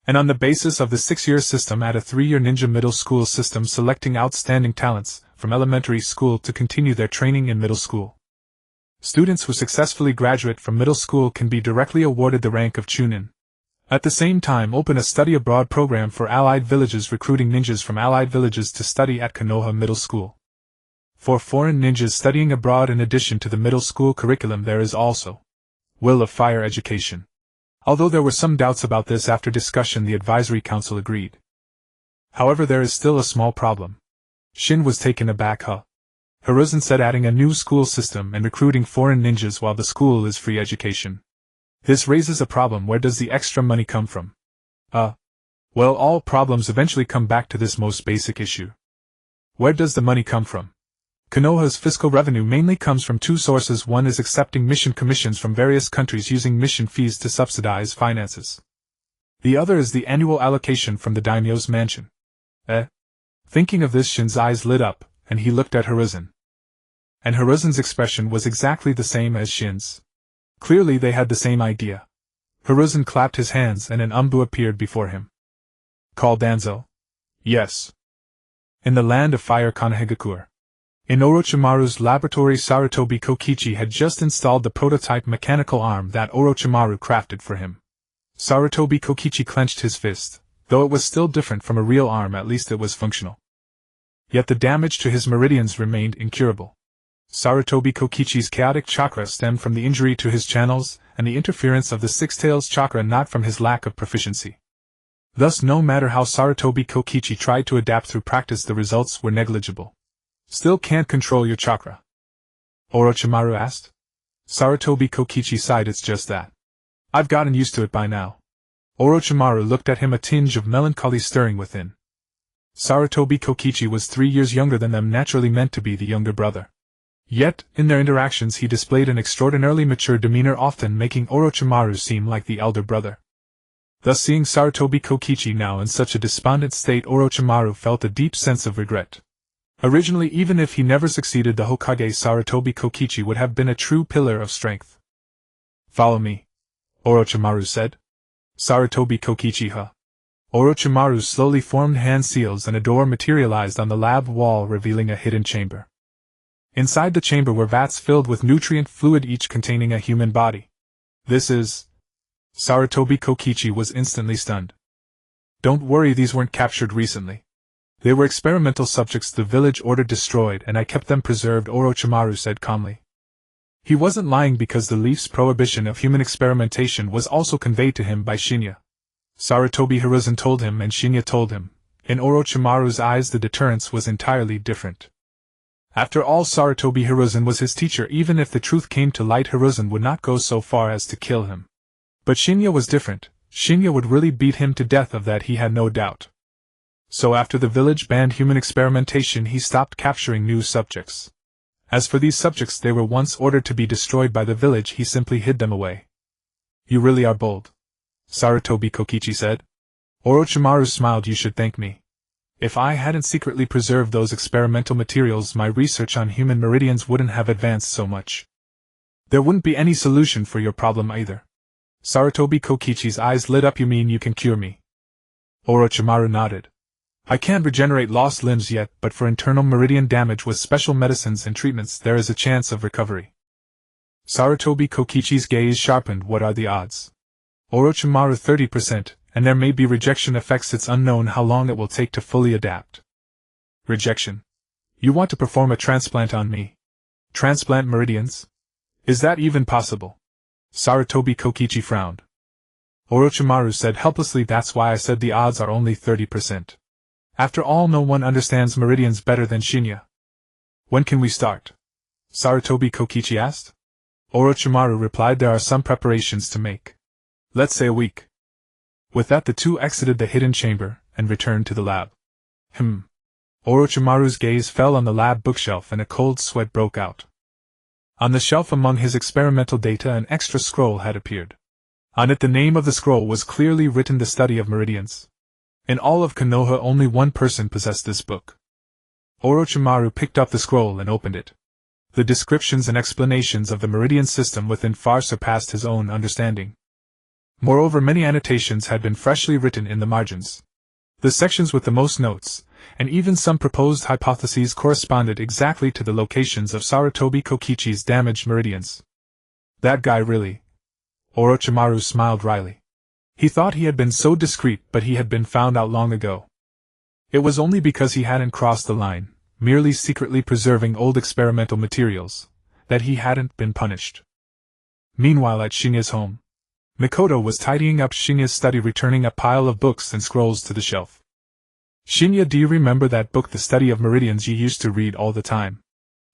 And on the basis of the 6-year system, add a 3-year Ninja Middle School system, selecting outstanding talents from elementary school to continue their training in middle school. Students who successfully graduate from middle school can be directly awarded the rank of Chunin. At the same time, open a study abroad program for allied villages, recruiting ninjas from allied villages to study at Konoha Middle School. For foreign ninjas studying abroad, in addition to the middle school curriculum, there is also Will of Fire education. Although there were some doubts about this, after discussion the Advisory Council agreed. However, there is still a small problem. Shin was taken aback. Hiruzen said, adding a new school system and recruiting foreign ninjas while the school is free education. This raises a problem. Where does the extra money come from? Well, all problems eventually come back to this most basic issue. Where does the money come from? Konoha's fiscal revenue mainly comes from two sources. One is accepting mission commissions from various countries, using mission fees to subsidize finances. The other is the annual allocation from the daimyo's mansion. Thinking of this, Shin's eyes lit up, and he looked at Hiruzen. And Hiruzen's expression was exactly the same as Shin's. Clearly they had the same idea. Hiruzen clapped his hands and an umbu appeared before him. Called Danzo? Yes. In the land of fire, Konohagakure. In Orochimaru's laboratory, Sarutobi Kokichi had just installed the prototype mechanical arm that Orochimaru crafted for him. Sarutobi Kokichi clenched his fist. Though it was still different from a real arm, at least it was functional. Yet the damage to his meridians remained incurable. Sarutobi Kokichi's chaotic chakra stemmed from the injury to his channels, and the interference of the Six-Tails chakra, not from his lack of proficiency. Thus, no matter how Sarutobi Kokichi tried to adapt through practice, the results were negligible. Still can't control your chakra? Orochimaru asked. Sarutobi Kokichi sighed. It's just that. I've gotten used to it by now. Orochimaru looked at him, a tinge of melancholy stirring within. Sarutobi Kokichi was 3 years younger than them, naturally meant to be the younger brother. Yet, in their interactions he displayed an extraordinarily mature demeanor, often making Orochimaru seem like the elder brother. Thus, seeing Sarutobi Kokichi now in such a despondent state, Orochimaru felt a deep sense of regret. Originally, even if he never succeeded, the Hokage Sarutobi Kokichi would have been a true pillar of strength. Follow me, Orochimaru said. Sarutobi Kokichi. Orochimaru slowly formed hand seals and a door materialized on the lab wall, revealing a hidden chamber. Inside the chamber were vats filled with nutrient fluid, each containing a human body. This is Sarutobi Kokichi was instantly stunned. Don't worry, these weren't captured recently. They were experimental subjects the village ordered destroyed and I kept them preserved, Orochimaru said calmly. He wasn't lying because the Leaf's prohibition of human experimentation was also conveyed to him by Shin'ya. Sarutobi Hiruzen told him and Shin'ya told him. In Orochimaru's eyes the deterrence was entirely different. After all, Sarutobi Hiruzen was his teacher. Even if the truth came to light, Hiruzen would not go so far as to kill him. But Shin'ya was different. Shin'ya would really beat him to death, of that he had no doubt. So after the village banned human experimentation, he stopped capturing new subjects. As for these subjects, they were once ordered to be destroyed by the village, he simply hid them away. You really are bold, Sarutobi Kokichi said. Orochimaru smiled. You should thank me. If I hadn't secretly preserved those experimental materials, my research on human meridians wouldn't have advanced so much. There wouldn't be any solution for your problem either. Sarutobi Kokichi's eyes lit up. You mean you can cure me? Orochimaru nodded. I can't regenerate lost limbs yet, but for internal meridian damage with special medicines and treatments there is a chance of recovery. Sarutobi Kokichi's gaze sharpened. What are the odds? Orochimaru 30%, and there may be rejection effects. It's unknown how long it will take to fully adapt. Rejection? You want to perform a transplant on me? Transplant meridians? Is that even possible? Sarutobi Kokichi frowned. Orochimaru said helplessly, that's why I said the odds are only 30%. After all, no one understands meridians better than Shin'ya. When can we start? Sarutobi Kokichi asked. Orochimaru replied, there are some preparations to make. Let's say a week. With that the two exited the hidden chamber, and returned to the lab. Orochimaru's gaze fell on the lab bookshelf and a cold sweat broke out. On the shelf among his experimental data an extra scroll had appeared. On it the name of the scroll was clearly written, The Study of Meridians. In all of Konoha only one person possessed this book. Orochimaru picked up the scroll and opened it. The descriptions and explanations of the meridian system within far surpassed his own understanding. Moreover, many annotations had been freshly written in the margins. The sections with the most notes, and even some proposed hypotheses, corresponded exactly to the locations of Sarutobi Kokichi's damaged meridians. That guy really? Orochimaru smiled wryly. He thought he had been so discreet, but he had been found out long ago. It was only because he hadn't crossed the line, merely secretly preserving old experimental materials, that he hadn't been punished. Meanwhile at Shin'ya's home, Mitokado was tidying up Shin'ya's study, returning a pile of books and scrolls to the shelf. Shin'ya, do you remember that book, The Study of Meridians, you used to read all the time?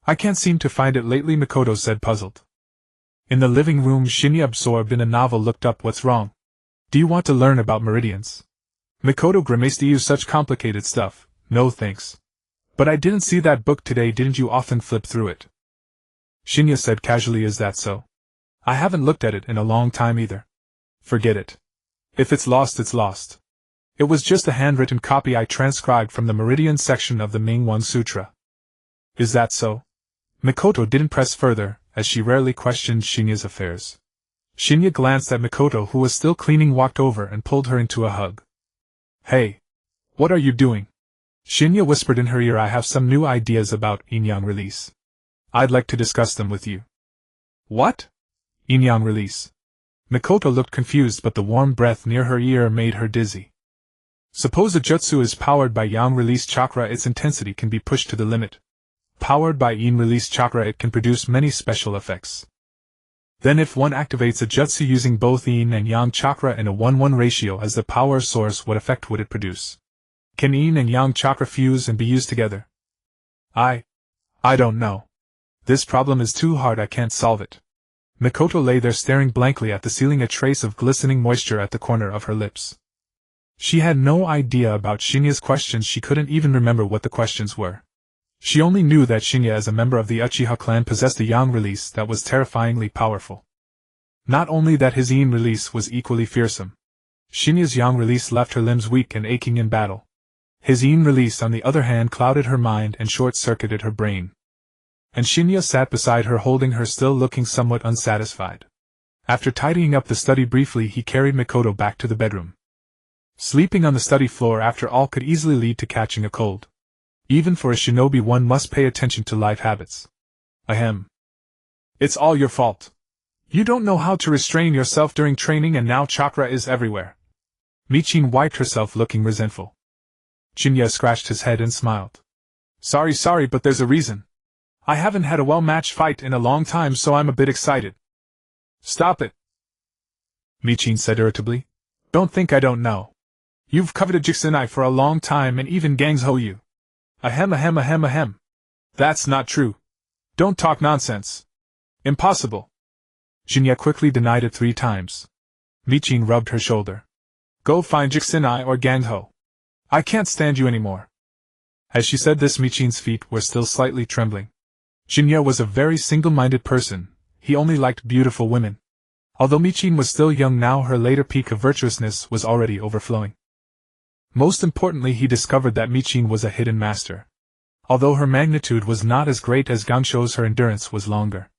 I can't seem to find it lately, Mitokado said, puzzled. In the living room, Shin'ya, absorbed in a novel, looked up. What's wrong? Do you want to learn about meridians? Mitokado grimaced. You such complicated stuff. No thanks. But I didn't see that book today. Didn't you often flip through it? Shin'ya said casually. Is that so? I haven't looked at it in a long time either. Forget it. If it's lost, it's lost. It was just a handwritten copy I transcribed from the Meridian section of the Mingwan Sutra. Is that so? Mitokado didn't press further, as she rarely questioned Shin'ya's affairs. Shin'ya glanced at Mitokado, who was still cleaning, walked over and pulled her into a hug. Hey! What are you doing? Shin'ya whispered in her ear. I have some new ideas about yin-yang release. I'd like to discuss them with you. What? Yin-yang release. Mitokado looked confused, but the warm breath near her ear made her dizzy. Suppose a jutsu is powered by yang release chakra, its intensity can be pushed to the limit. Powered by yin release chakra, it can produce many special effects. Then if one activates a jutsu using both yin and yang chakra in a 1:1 ratio as the power source, what effect would it produce? Can yin and yang chakra fuse and be used together? I don't know. This problem is too hard, I can't solve it. Mitokado lay there staring blankly at the ceiling, a trace of glistening moisture at the corner of her lips. She had no idea about Shin'ya's questions, she couldn't even remember what the questions were. She only knew that Shin'ya, as a member of the Uchiha clan, possessed a yang release that was terrifyingly powerful. Not only that, his yin release was equally fearsome. Shin'ya's yang release left her limbs weak and aching in battle. His yin release, on the other hand, clouded her mind and short-circuited her brain. And Shin'ya sat beside her, holding her, still looking somewhat unsatisfied. After tidying up the study briefly, he carried Mitokado back to the bedroom. Sleeping on the study floor, after all, could easily lead to catching a cold. Even for a shinobi, one must pay attention to life habits. Ahem. It's all your fault. You don't know how to restrain yourself during training and now chakra is everywhere. Michin wiped herself looking resentful. Shin'ya scratched his head and smiled. Sorry, but there's a reason. I haven't had a well-matched fight in a long time, so I'm a bit excited. Stop it, Michin said irritably. Don't think I don't know. You've coveted Jixinai for a long time and even Gangsho you. Ahem. That's not true. Don't talk nonsense. Impossible. Shin'ya quickly denied it 3 times. Michin rubbed her shoulder. Go find Jixinai or Gangsho. I can't stand you anymore. As she said this, Michin's feet were still slightly trembling. Shin'ya was a very single-minded person. He only liked beautiful women. Although Michin was still young now, her later peak of virtuousness was already overflowing. Most importantly, he discovered that Michin was a hidden master. Although her magnitude was not as great as Gangsho's, her endurance was longer.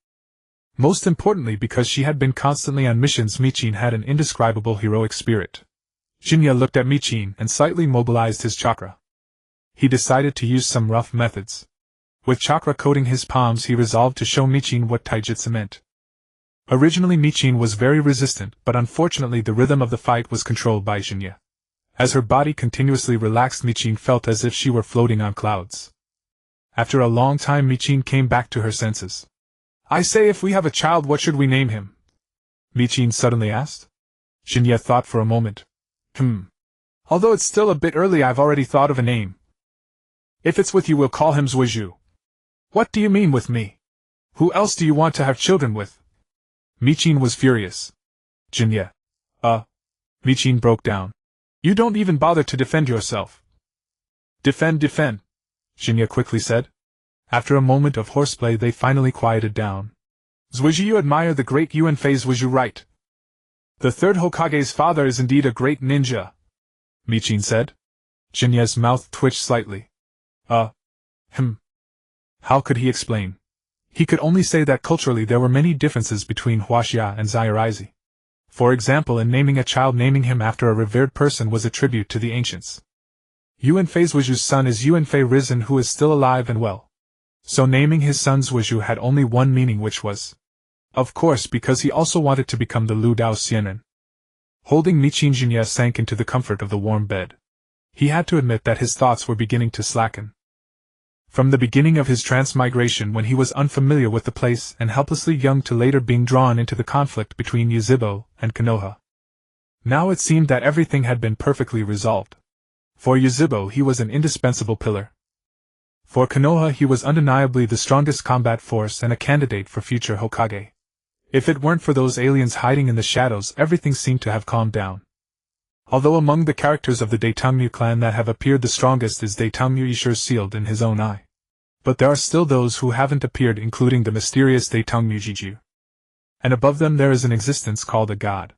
Most importantly, because she had been constantly on missions, Michin had an indescribable heroic spirit. Shin'ya looked at Michin and slightly mobilized his chakra. He decided to use some rough methods. With chakra coating his palms, he resolved to show Michin what taijutsu meant. Originally Michin was very resistant, but unfortunately the rhythm of the fight was controlled by Shin'ya. As her body continuously relaxed, Michin felt as if she were floating on clouds. After a long time, Michin came back to her senses. I say, if we have a child, what should we name him? Michin suddenly asked. Shin'ya thought for a moment. Although it's still a bit early, I've already thought of a name. If it's with you, we'll call him Zuiju. What do you mean with me? Who else do you want to have children with? Michin was furious. Shin'ya. Michin broke down. You don't even bother to defend yourself. Defend, Shin'ya quickly said. After a moment of horseplay, they finally quieted down. Zuiju, you admire the great Yuanfei Zuiju, right? The 3rd Hokage's father is indeed a great ninja, Michin said. Shin'ya's mouth twitched slightly. How could he explain? He could only say that culturally there were many differences between Huaxia and Zairaizi. For example, in naming a child, naming him after a revered person was a tribute to the ancients. Yuanfei Zuiju's son is Yuanfei Risen, who is still alive and well. So naming his son Zuiju had only one meaning, which was, of course, because he also wanted to become the Lu Dao Xianen. Holding Michin, Shin'ya sank into the comfort of the warm bed. He had to admit that his thoughts were beginning to slacken. From the beginning of his transmigration, when he was unfamiliar with the place and helplessly young, to later being drawn into the conflict between Yuzhibo and Konoha. Now it seemed that everything had been perfectly resolved. For Yuzhibo he was an indispensable pillar. For Konoha he was undeniably the strongest combat force and a candidate for future Hokage. If it weren't for those aliens hiding in the shadows, everything seemed to have calmed down. Although among the characters of the Daitangmu clan that have appeared, the strongest is Daitangmu Ishiru, sealed in his own eye. But there are still those who haven't appeared, including the mysterious Daitangmu Jiju. And above them there is an existence called a god.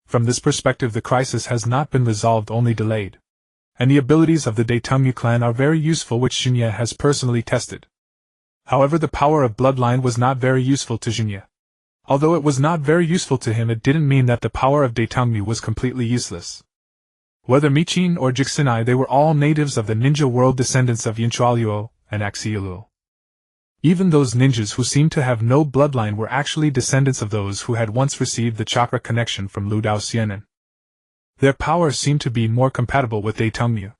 From this perspective, the crisis has not been resolved, only delayed. And the abilities of the Daitangmu clan are very useful, which Shin'ya has personally tested. However, the power of bloodline was not very useful to Shin'ya. Although it was not very useful to him, it didn't mean that the power of Daitangmu was completely useless. Whether Michin or Jixinai, they were all natives of the ninja world, descendants of Yinchualuo and Axiuluo. Even those ninjas who seemed to have no bloodline were actually descendants of those who had once received the chakra connection from Lu Dao Xianen. Their power seemed to be more compatible with Daitangmu.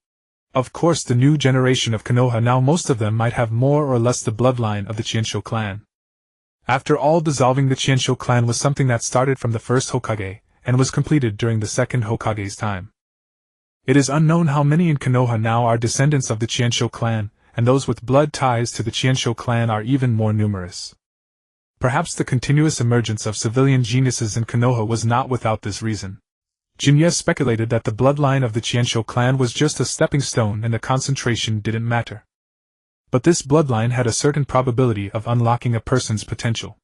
Of course, the new generation of Konoha, now most of them might have more or less the bloodline of the Qianshu clan. After all, dissolving the Qianshu clan was something that started from the first Hokage, and was completed during the second Hokage's time. It is unknown how many in Konoha now are descendants of the Qianshu clan, and those with blood ties to the Qianshu clan are even more numerous. Perhaps the continuous emergence of civilian geniuses in Konoha was not without this reason. Shin'ya speculated that the bloodline of the Qianshu clan was just a stepping stone and the concentration didn't matter. But this bloodline had a certain probability of unlocking a person's potential.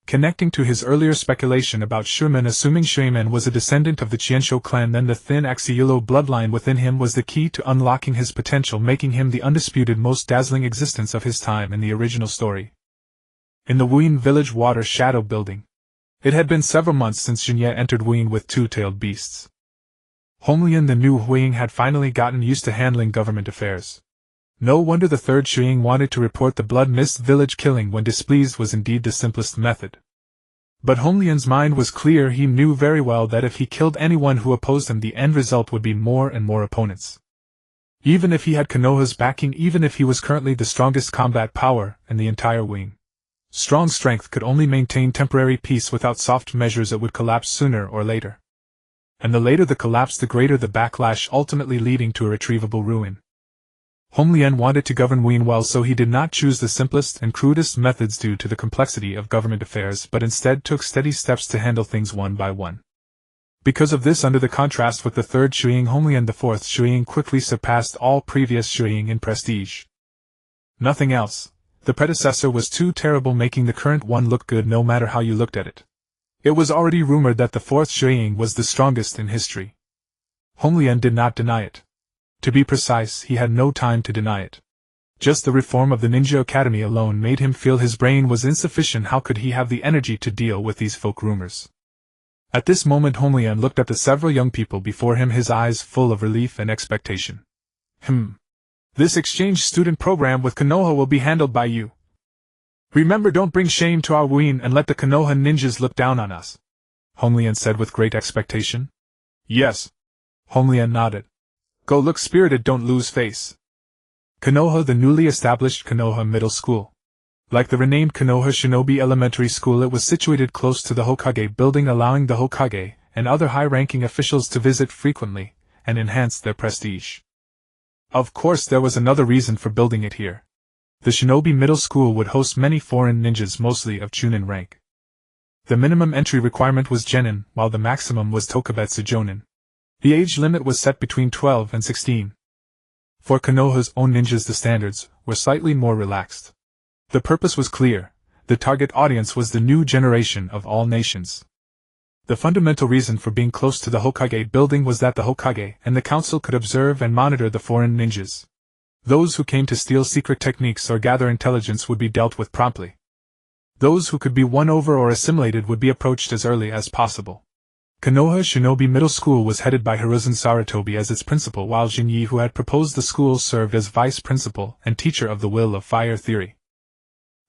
Connecting to his earlier speculation about Shuimen, assuming Shuimen was a descendant of the Qianshu clan, then the thin Axiuluo bloodline within him was the key to unlocking his potential, making him the undisputed most dazzling existence of his time in the original story. In the Wuyin village water shadow building. It had been several months since Shin'ya entered Wuyin with two-tailed beasts. Honglian, the new Huiying, had finally gotten used to handling government affairs. No wonder the third Shuying wanted to report the Blood Mist village killing when displeased was indeed the simplest method. But Honglian's mind was clear. He knew very well that if he killed anyone who opposed him, the end result would be more and more opponents. Even if he had Konoha's backing, even if he was currently the strongest combat power in the entire wing, strong strength could only maintain temporary peace. Without soft measures it would collapse sooner or later. And the later the collapse, the greater the backlash, ultimately leading to irretrievable ruin. Honglian wanted to govern Wien well, so he did not choose the simplest and crudest methods due to the complexity of government affairs, but instead took steady steps to handle things one by one. Because of this, under the contrast with the third Shuiying, Honglian the fourth Shuiying quickly surpassed all previous Shuiying in prestige. Nothing else. The predecessor was too terrible, making the current one look good no matter how you looked at it. It was already rumored that the fourth Shuiying was the strongest in history. Honglian did not deny it. To be precise, he had no time to deny it. Just the reform of the Ninja Academy alone made him feel his brain was insufficient. How could he have the energy to deal with these folk rumors? At this moment Honglian looked at the several young people before him, his eyes full of relief and expectation. This exchange student program with Konoha will be handled by you. Remember, don't bring shame to our Wien and let the Konoha ninjas look down on us, Honglian said with great expectation. Yes. Honglian nodded. Go look spirited, don't lose face. Konoha, the newly established Konoha Middle School. Like the renamed Konoha Shinobi Elementary School, it was situated close to the Hokage building, allowing the Hokage and other high-ranking officials to visit frequently and enhance their prestige. Of course, there was another reason for building it here. The Shinobi Middle School would host many foreign ninjas, mostly of Chunin rank. The minimum entry requirement was Genin, while the maximum was Tokubetsu Jonin. The age limit was set between 12 and 16. For Konoha's own ninjas, the standards were slightly more relaxed. The purpose was clear. The target audience was the new generation of all nations. The fundamental reason for being close to the Hokage building was that the Hokage and the council could observe and monitor the foreign ninjas. Those who came to steal secret techniques or gather intelligence would be dealt with promptly. Those who could be won over or assimilated would be approached as early as possible. Konoha Shinobi Middle School was headed by Hiruzen Sarutobi as its principal, while Jinyi, who had proposed the school, served as vice principal and teacher of the Will of Fire theory.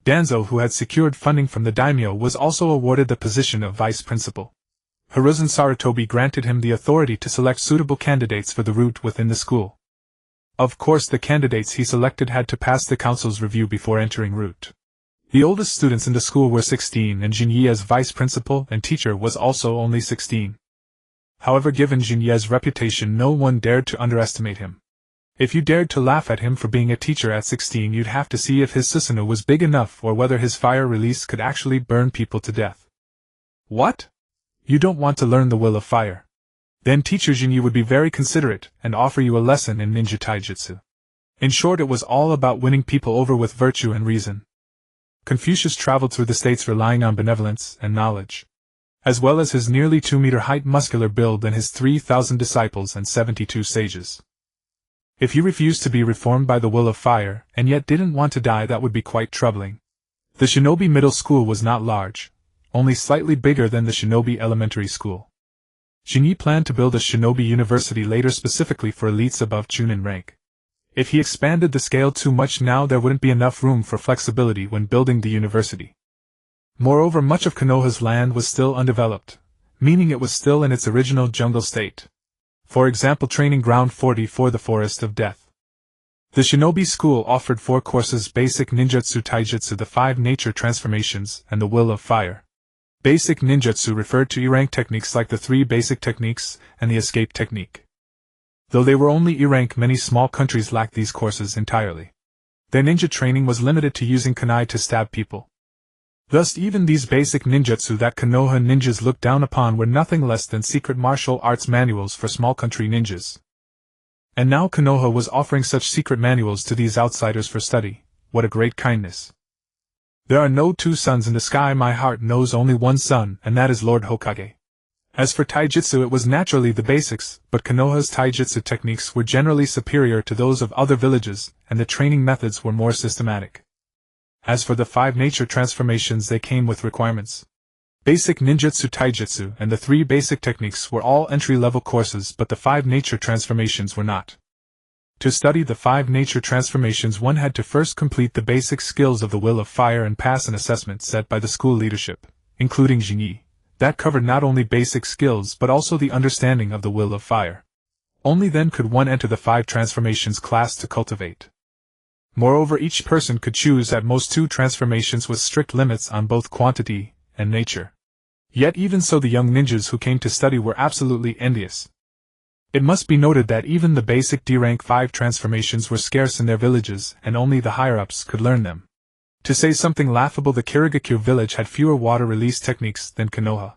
Danzo, who had secured funding from the daimyo, was also awarded the position of vice principal. Hiruzen Sarutobi granted him the authority to select suitable candidates for the route within the school. Of course, the candidates he selected had to pass the council's review before entering route. The oldest students in the school were 16, and Jinyi as vice principal and teacher was also only 16. However, given Jinyi's reputation, no one dared to underestimate him. If you dared to laugh at him for being a teacher at 16, you'd have to see if his Susanoo was big enough or whether his fire release could actually burn people to death. What? You don't want to learn the will of fire? Then teacher Jinyi would be very considerate and offer you a lesson in ninja taijutsu. In short, it was all about winning people over with virtue and reason. Confucius traveled through the states relying on benevolence and knowledge, as well as his nearly 2-meter height, muscular build, and his 3,000 disciples and 72 sages. If you refused to be reformed by the will of fire, and yet didn't want to die, that would be quite troubling. The Shinobi Middle School was not large, only slightly bigger than the Shinobi Elementary School. Jinyi planned to build a Shinobi University later, specifically for elites above Chunin rank. If he expanded the scale too much now, there wouldn't be enough room for flexibility when building the university. Moreover, much of Konoha's land was still undeveloped, meaning it was still in its original jungle state. For example, Training Ground 44, the Forest of Death. The Shinobi School offered 4 courses: Basic Ninjutsu Taijutsu, the 5 nature transformations, and the Will of Fire. Basic Ninjutsu referred to E-rank techniques like the 3 basic techniques and the escape technique. Though they were only E-rank, many small countries lacked these courses entirely. Their ninja training was limited to using kunai to stab people. Thus, even these basic ninjutsu that Konoha ninjas looked down upon were nothing less than secret martial arts manuals for small country ninjas. And now Konoha was offering such secret manuals to these outsiders for study. What a great kindness! There are no 2 suns in the sky. My heart knows only one sun, and that is Lord Hokage. As for taijutsu, it was naturally the basics, but Konoha's taijutsu techniques were generally superior to those of other villages, and the training methods were more systematic. As for the 5 nature transformations, they came with requirements. Basic ninjutsu taijutsu and the 3 basic techniques were all entry-level courses, but the 5 nature transformations were not. To study the 5 nature transformations, one had to first complete the basic skills of the Will of Fire and pass an assessment set by the school leadership. including Jinyi, that covered not only basic skills but also the understanding of the will of fire. Only then could one enter the 5 transformations class to cultivate. Moreover, each person could choose at most 2 transformations with strict limits on both quantity and nature. Yet even so, the young ninjas who came to study were absolutely envious. It must be noted that even the basic D-rank 5 transformations were scarce in their villages, and only the higher-ups could learn them. To say something laughable, the Kirigakure village had fewer water release techniques than Konoha.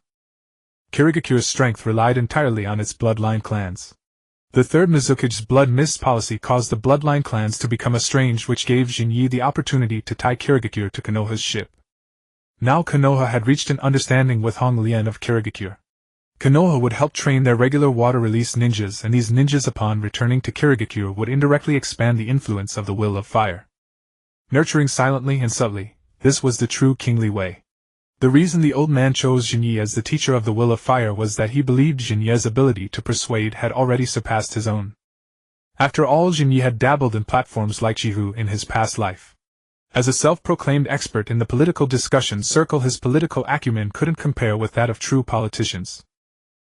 Kirigakure's strength relied entirely on its bloodline clans. The third Mizukage's blood mist policy caused the bloodline clans to become estranged, which gave Jinyi the opportunity to tie Kirigakure to Konoha's ship. Now Konoha had reached an understanding with Hong Lian of Kirigakure. Konoha would help train their regular water release ninjas, and these ninjas upon returning to Kirigakure would indirectly expand the influence of the will of fire. Nurturing silently and subtly, this was the true kingly way. The reason the old man chose Jinyi as the teacher of the will of fire was that he believed Jinyi's ability to persuade had already surpassed his own. After all, Jinyi had dabbled in platforms like Jihu in his past life. As a self-proclaimed expert in the political discussion circle, his political acumen couldn't compare with that of true politicians.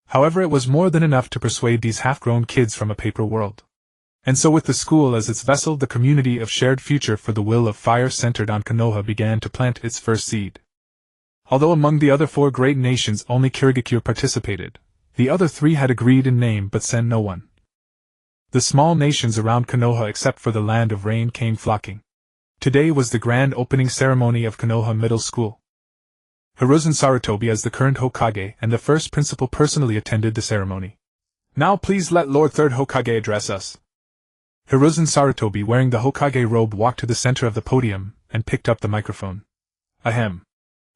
However, it was more than enough to persuade these half-grown kids from a paper world. And so, with the school as its vessel, the community of shared future for the will of fire centered on Konoha began to plant its first seed. Although among the other 4 great nations only Kirigakure participated, the other 3 had agreed in name but sent no one. The small nations around Konoha, except for the Land of Rain, came flocking. Today was the grand opening ceremony of Konoha Middle School. Hiruzen Sarutobi, as the current Hokage and the first principal, personally attended the ceremony. "Now please let Lord Third Hokage address us." Hiruzen Sarutobi, wearing the Hokage robe, walked to the center of the podium and picked up the microphone. Ahem.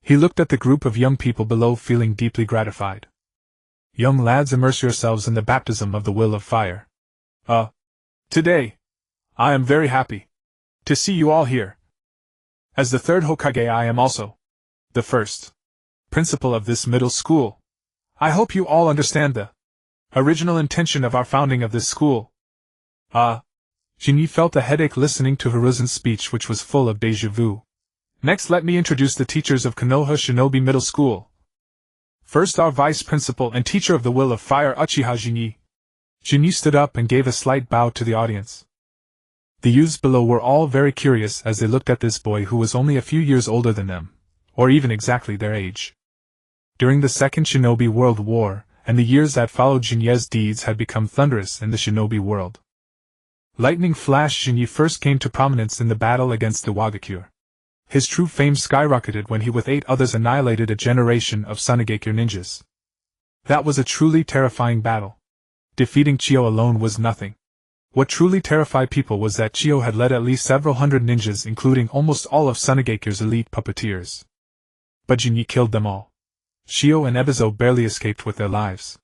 He looked at the group of young people below, feeling deeply gratified. "Young lads, immerse yourselves in the baptism of the will of fire. Today, I am very happy to see you all here. As the third Hokage, I am also the first principal of this middle school. I hope you all understand the original intention of our founding of this school." Jinyi felt a headache listening to Hiruzen's speech, which was full of déjà vu. "Next, let me introduce the teachers of Konoha Shinobi Middle School. First, our vice principal and teacher of the will of fire, Uchiha Jinyi." Jinyi stood up and gave a slight bow to the audience. The youths below were all very curious as they looked at this boy who was only a few years older than them, or even exactly their age. During the Second Shinobi World War, and the years that followed, Jinyi's deeds had become thunderous in the shinobi world. Lightning Flash Jinyi first came to prominence in the battle against the Wagakure. His true fame skyrocketed when he with 8 others annihilated a generation of Sunigakure ninjas. That was a truly terrifying battle. Defeating Chiyo alone was nothing. What truly terrified people was that Chiyo had led at least several hundred ninjas, including almost all of Sunigakure's elite puppeteers. But Jinyi killed them all. Chiyo and Ebizo barely escaped with their lives.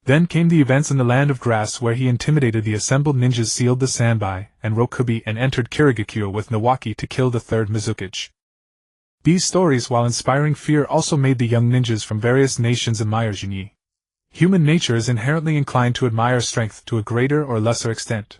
Then came the events in the Land of Grass, where he intimidated the assembled ninjas, sealed the Sanbai and Rokubi, and entered Kirigakure with Nawaki to kill the third Mizukage. These stories, while inspiring fear, also made the young ninjas from various nations admire Jinyi. Human nature is inherently inclined to admire strength to a greater or lesser extent.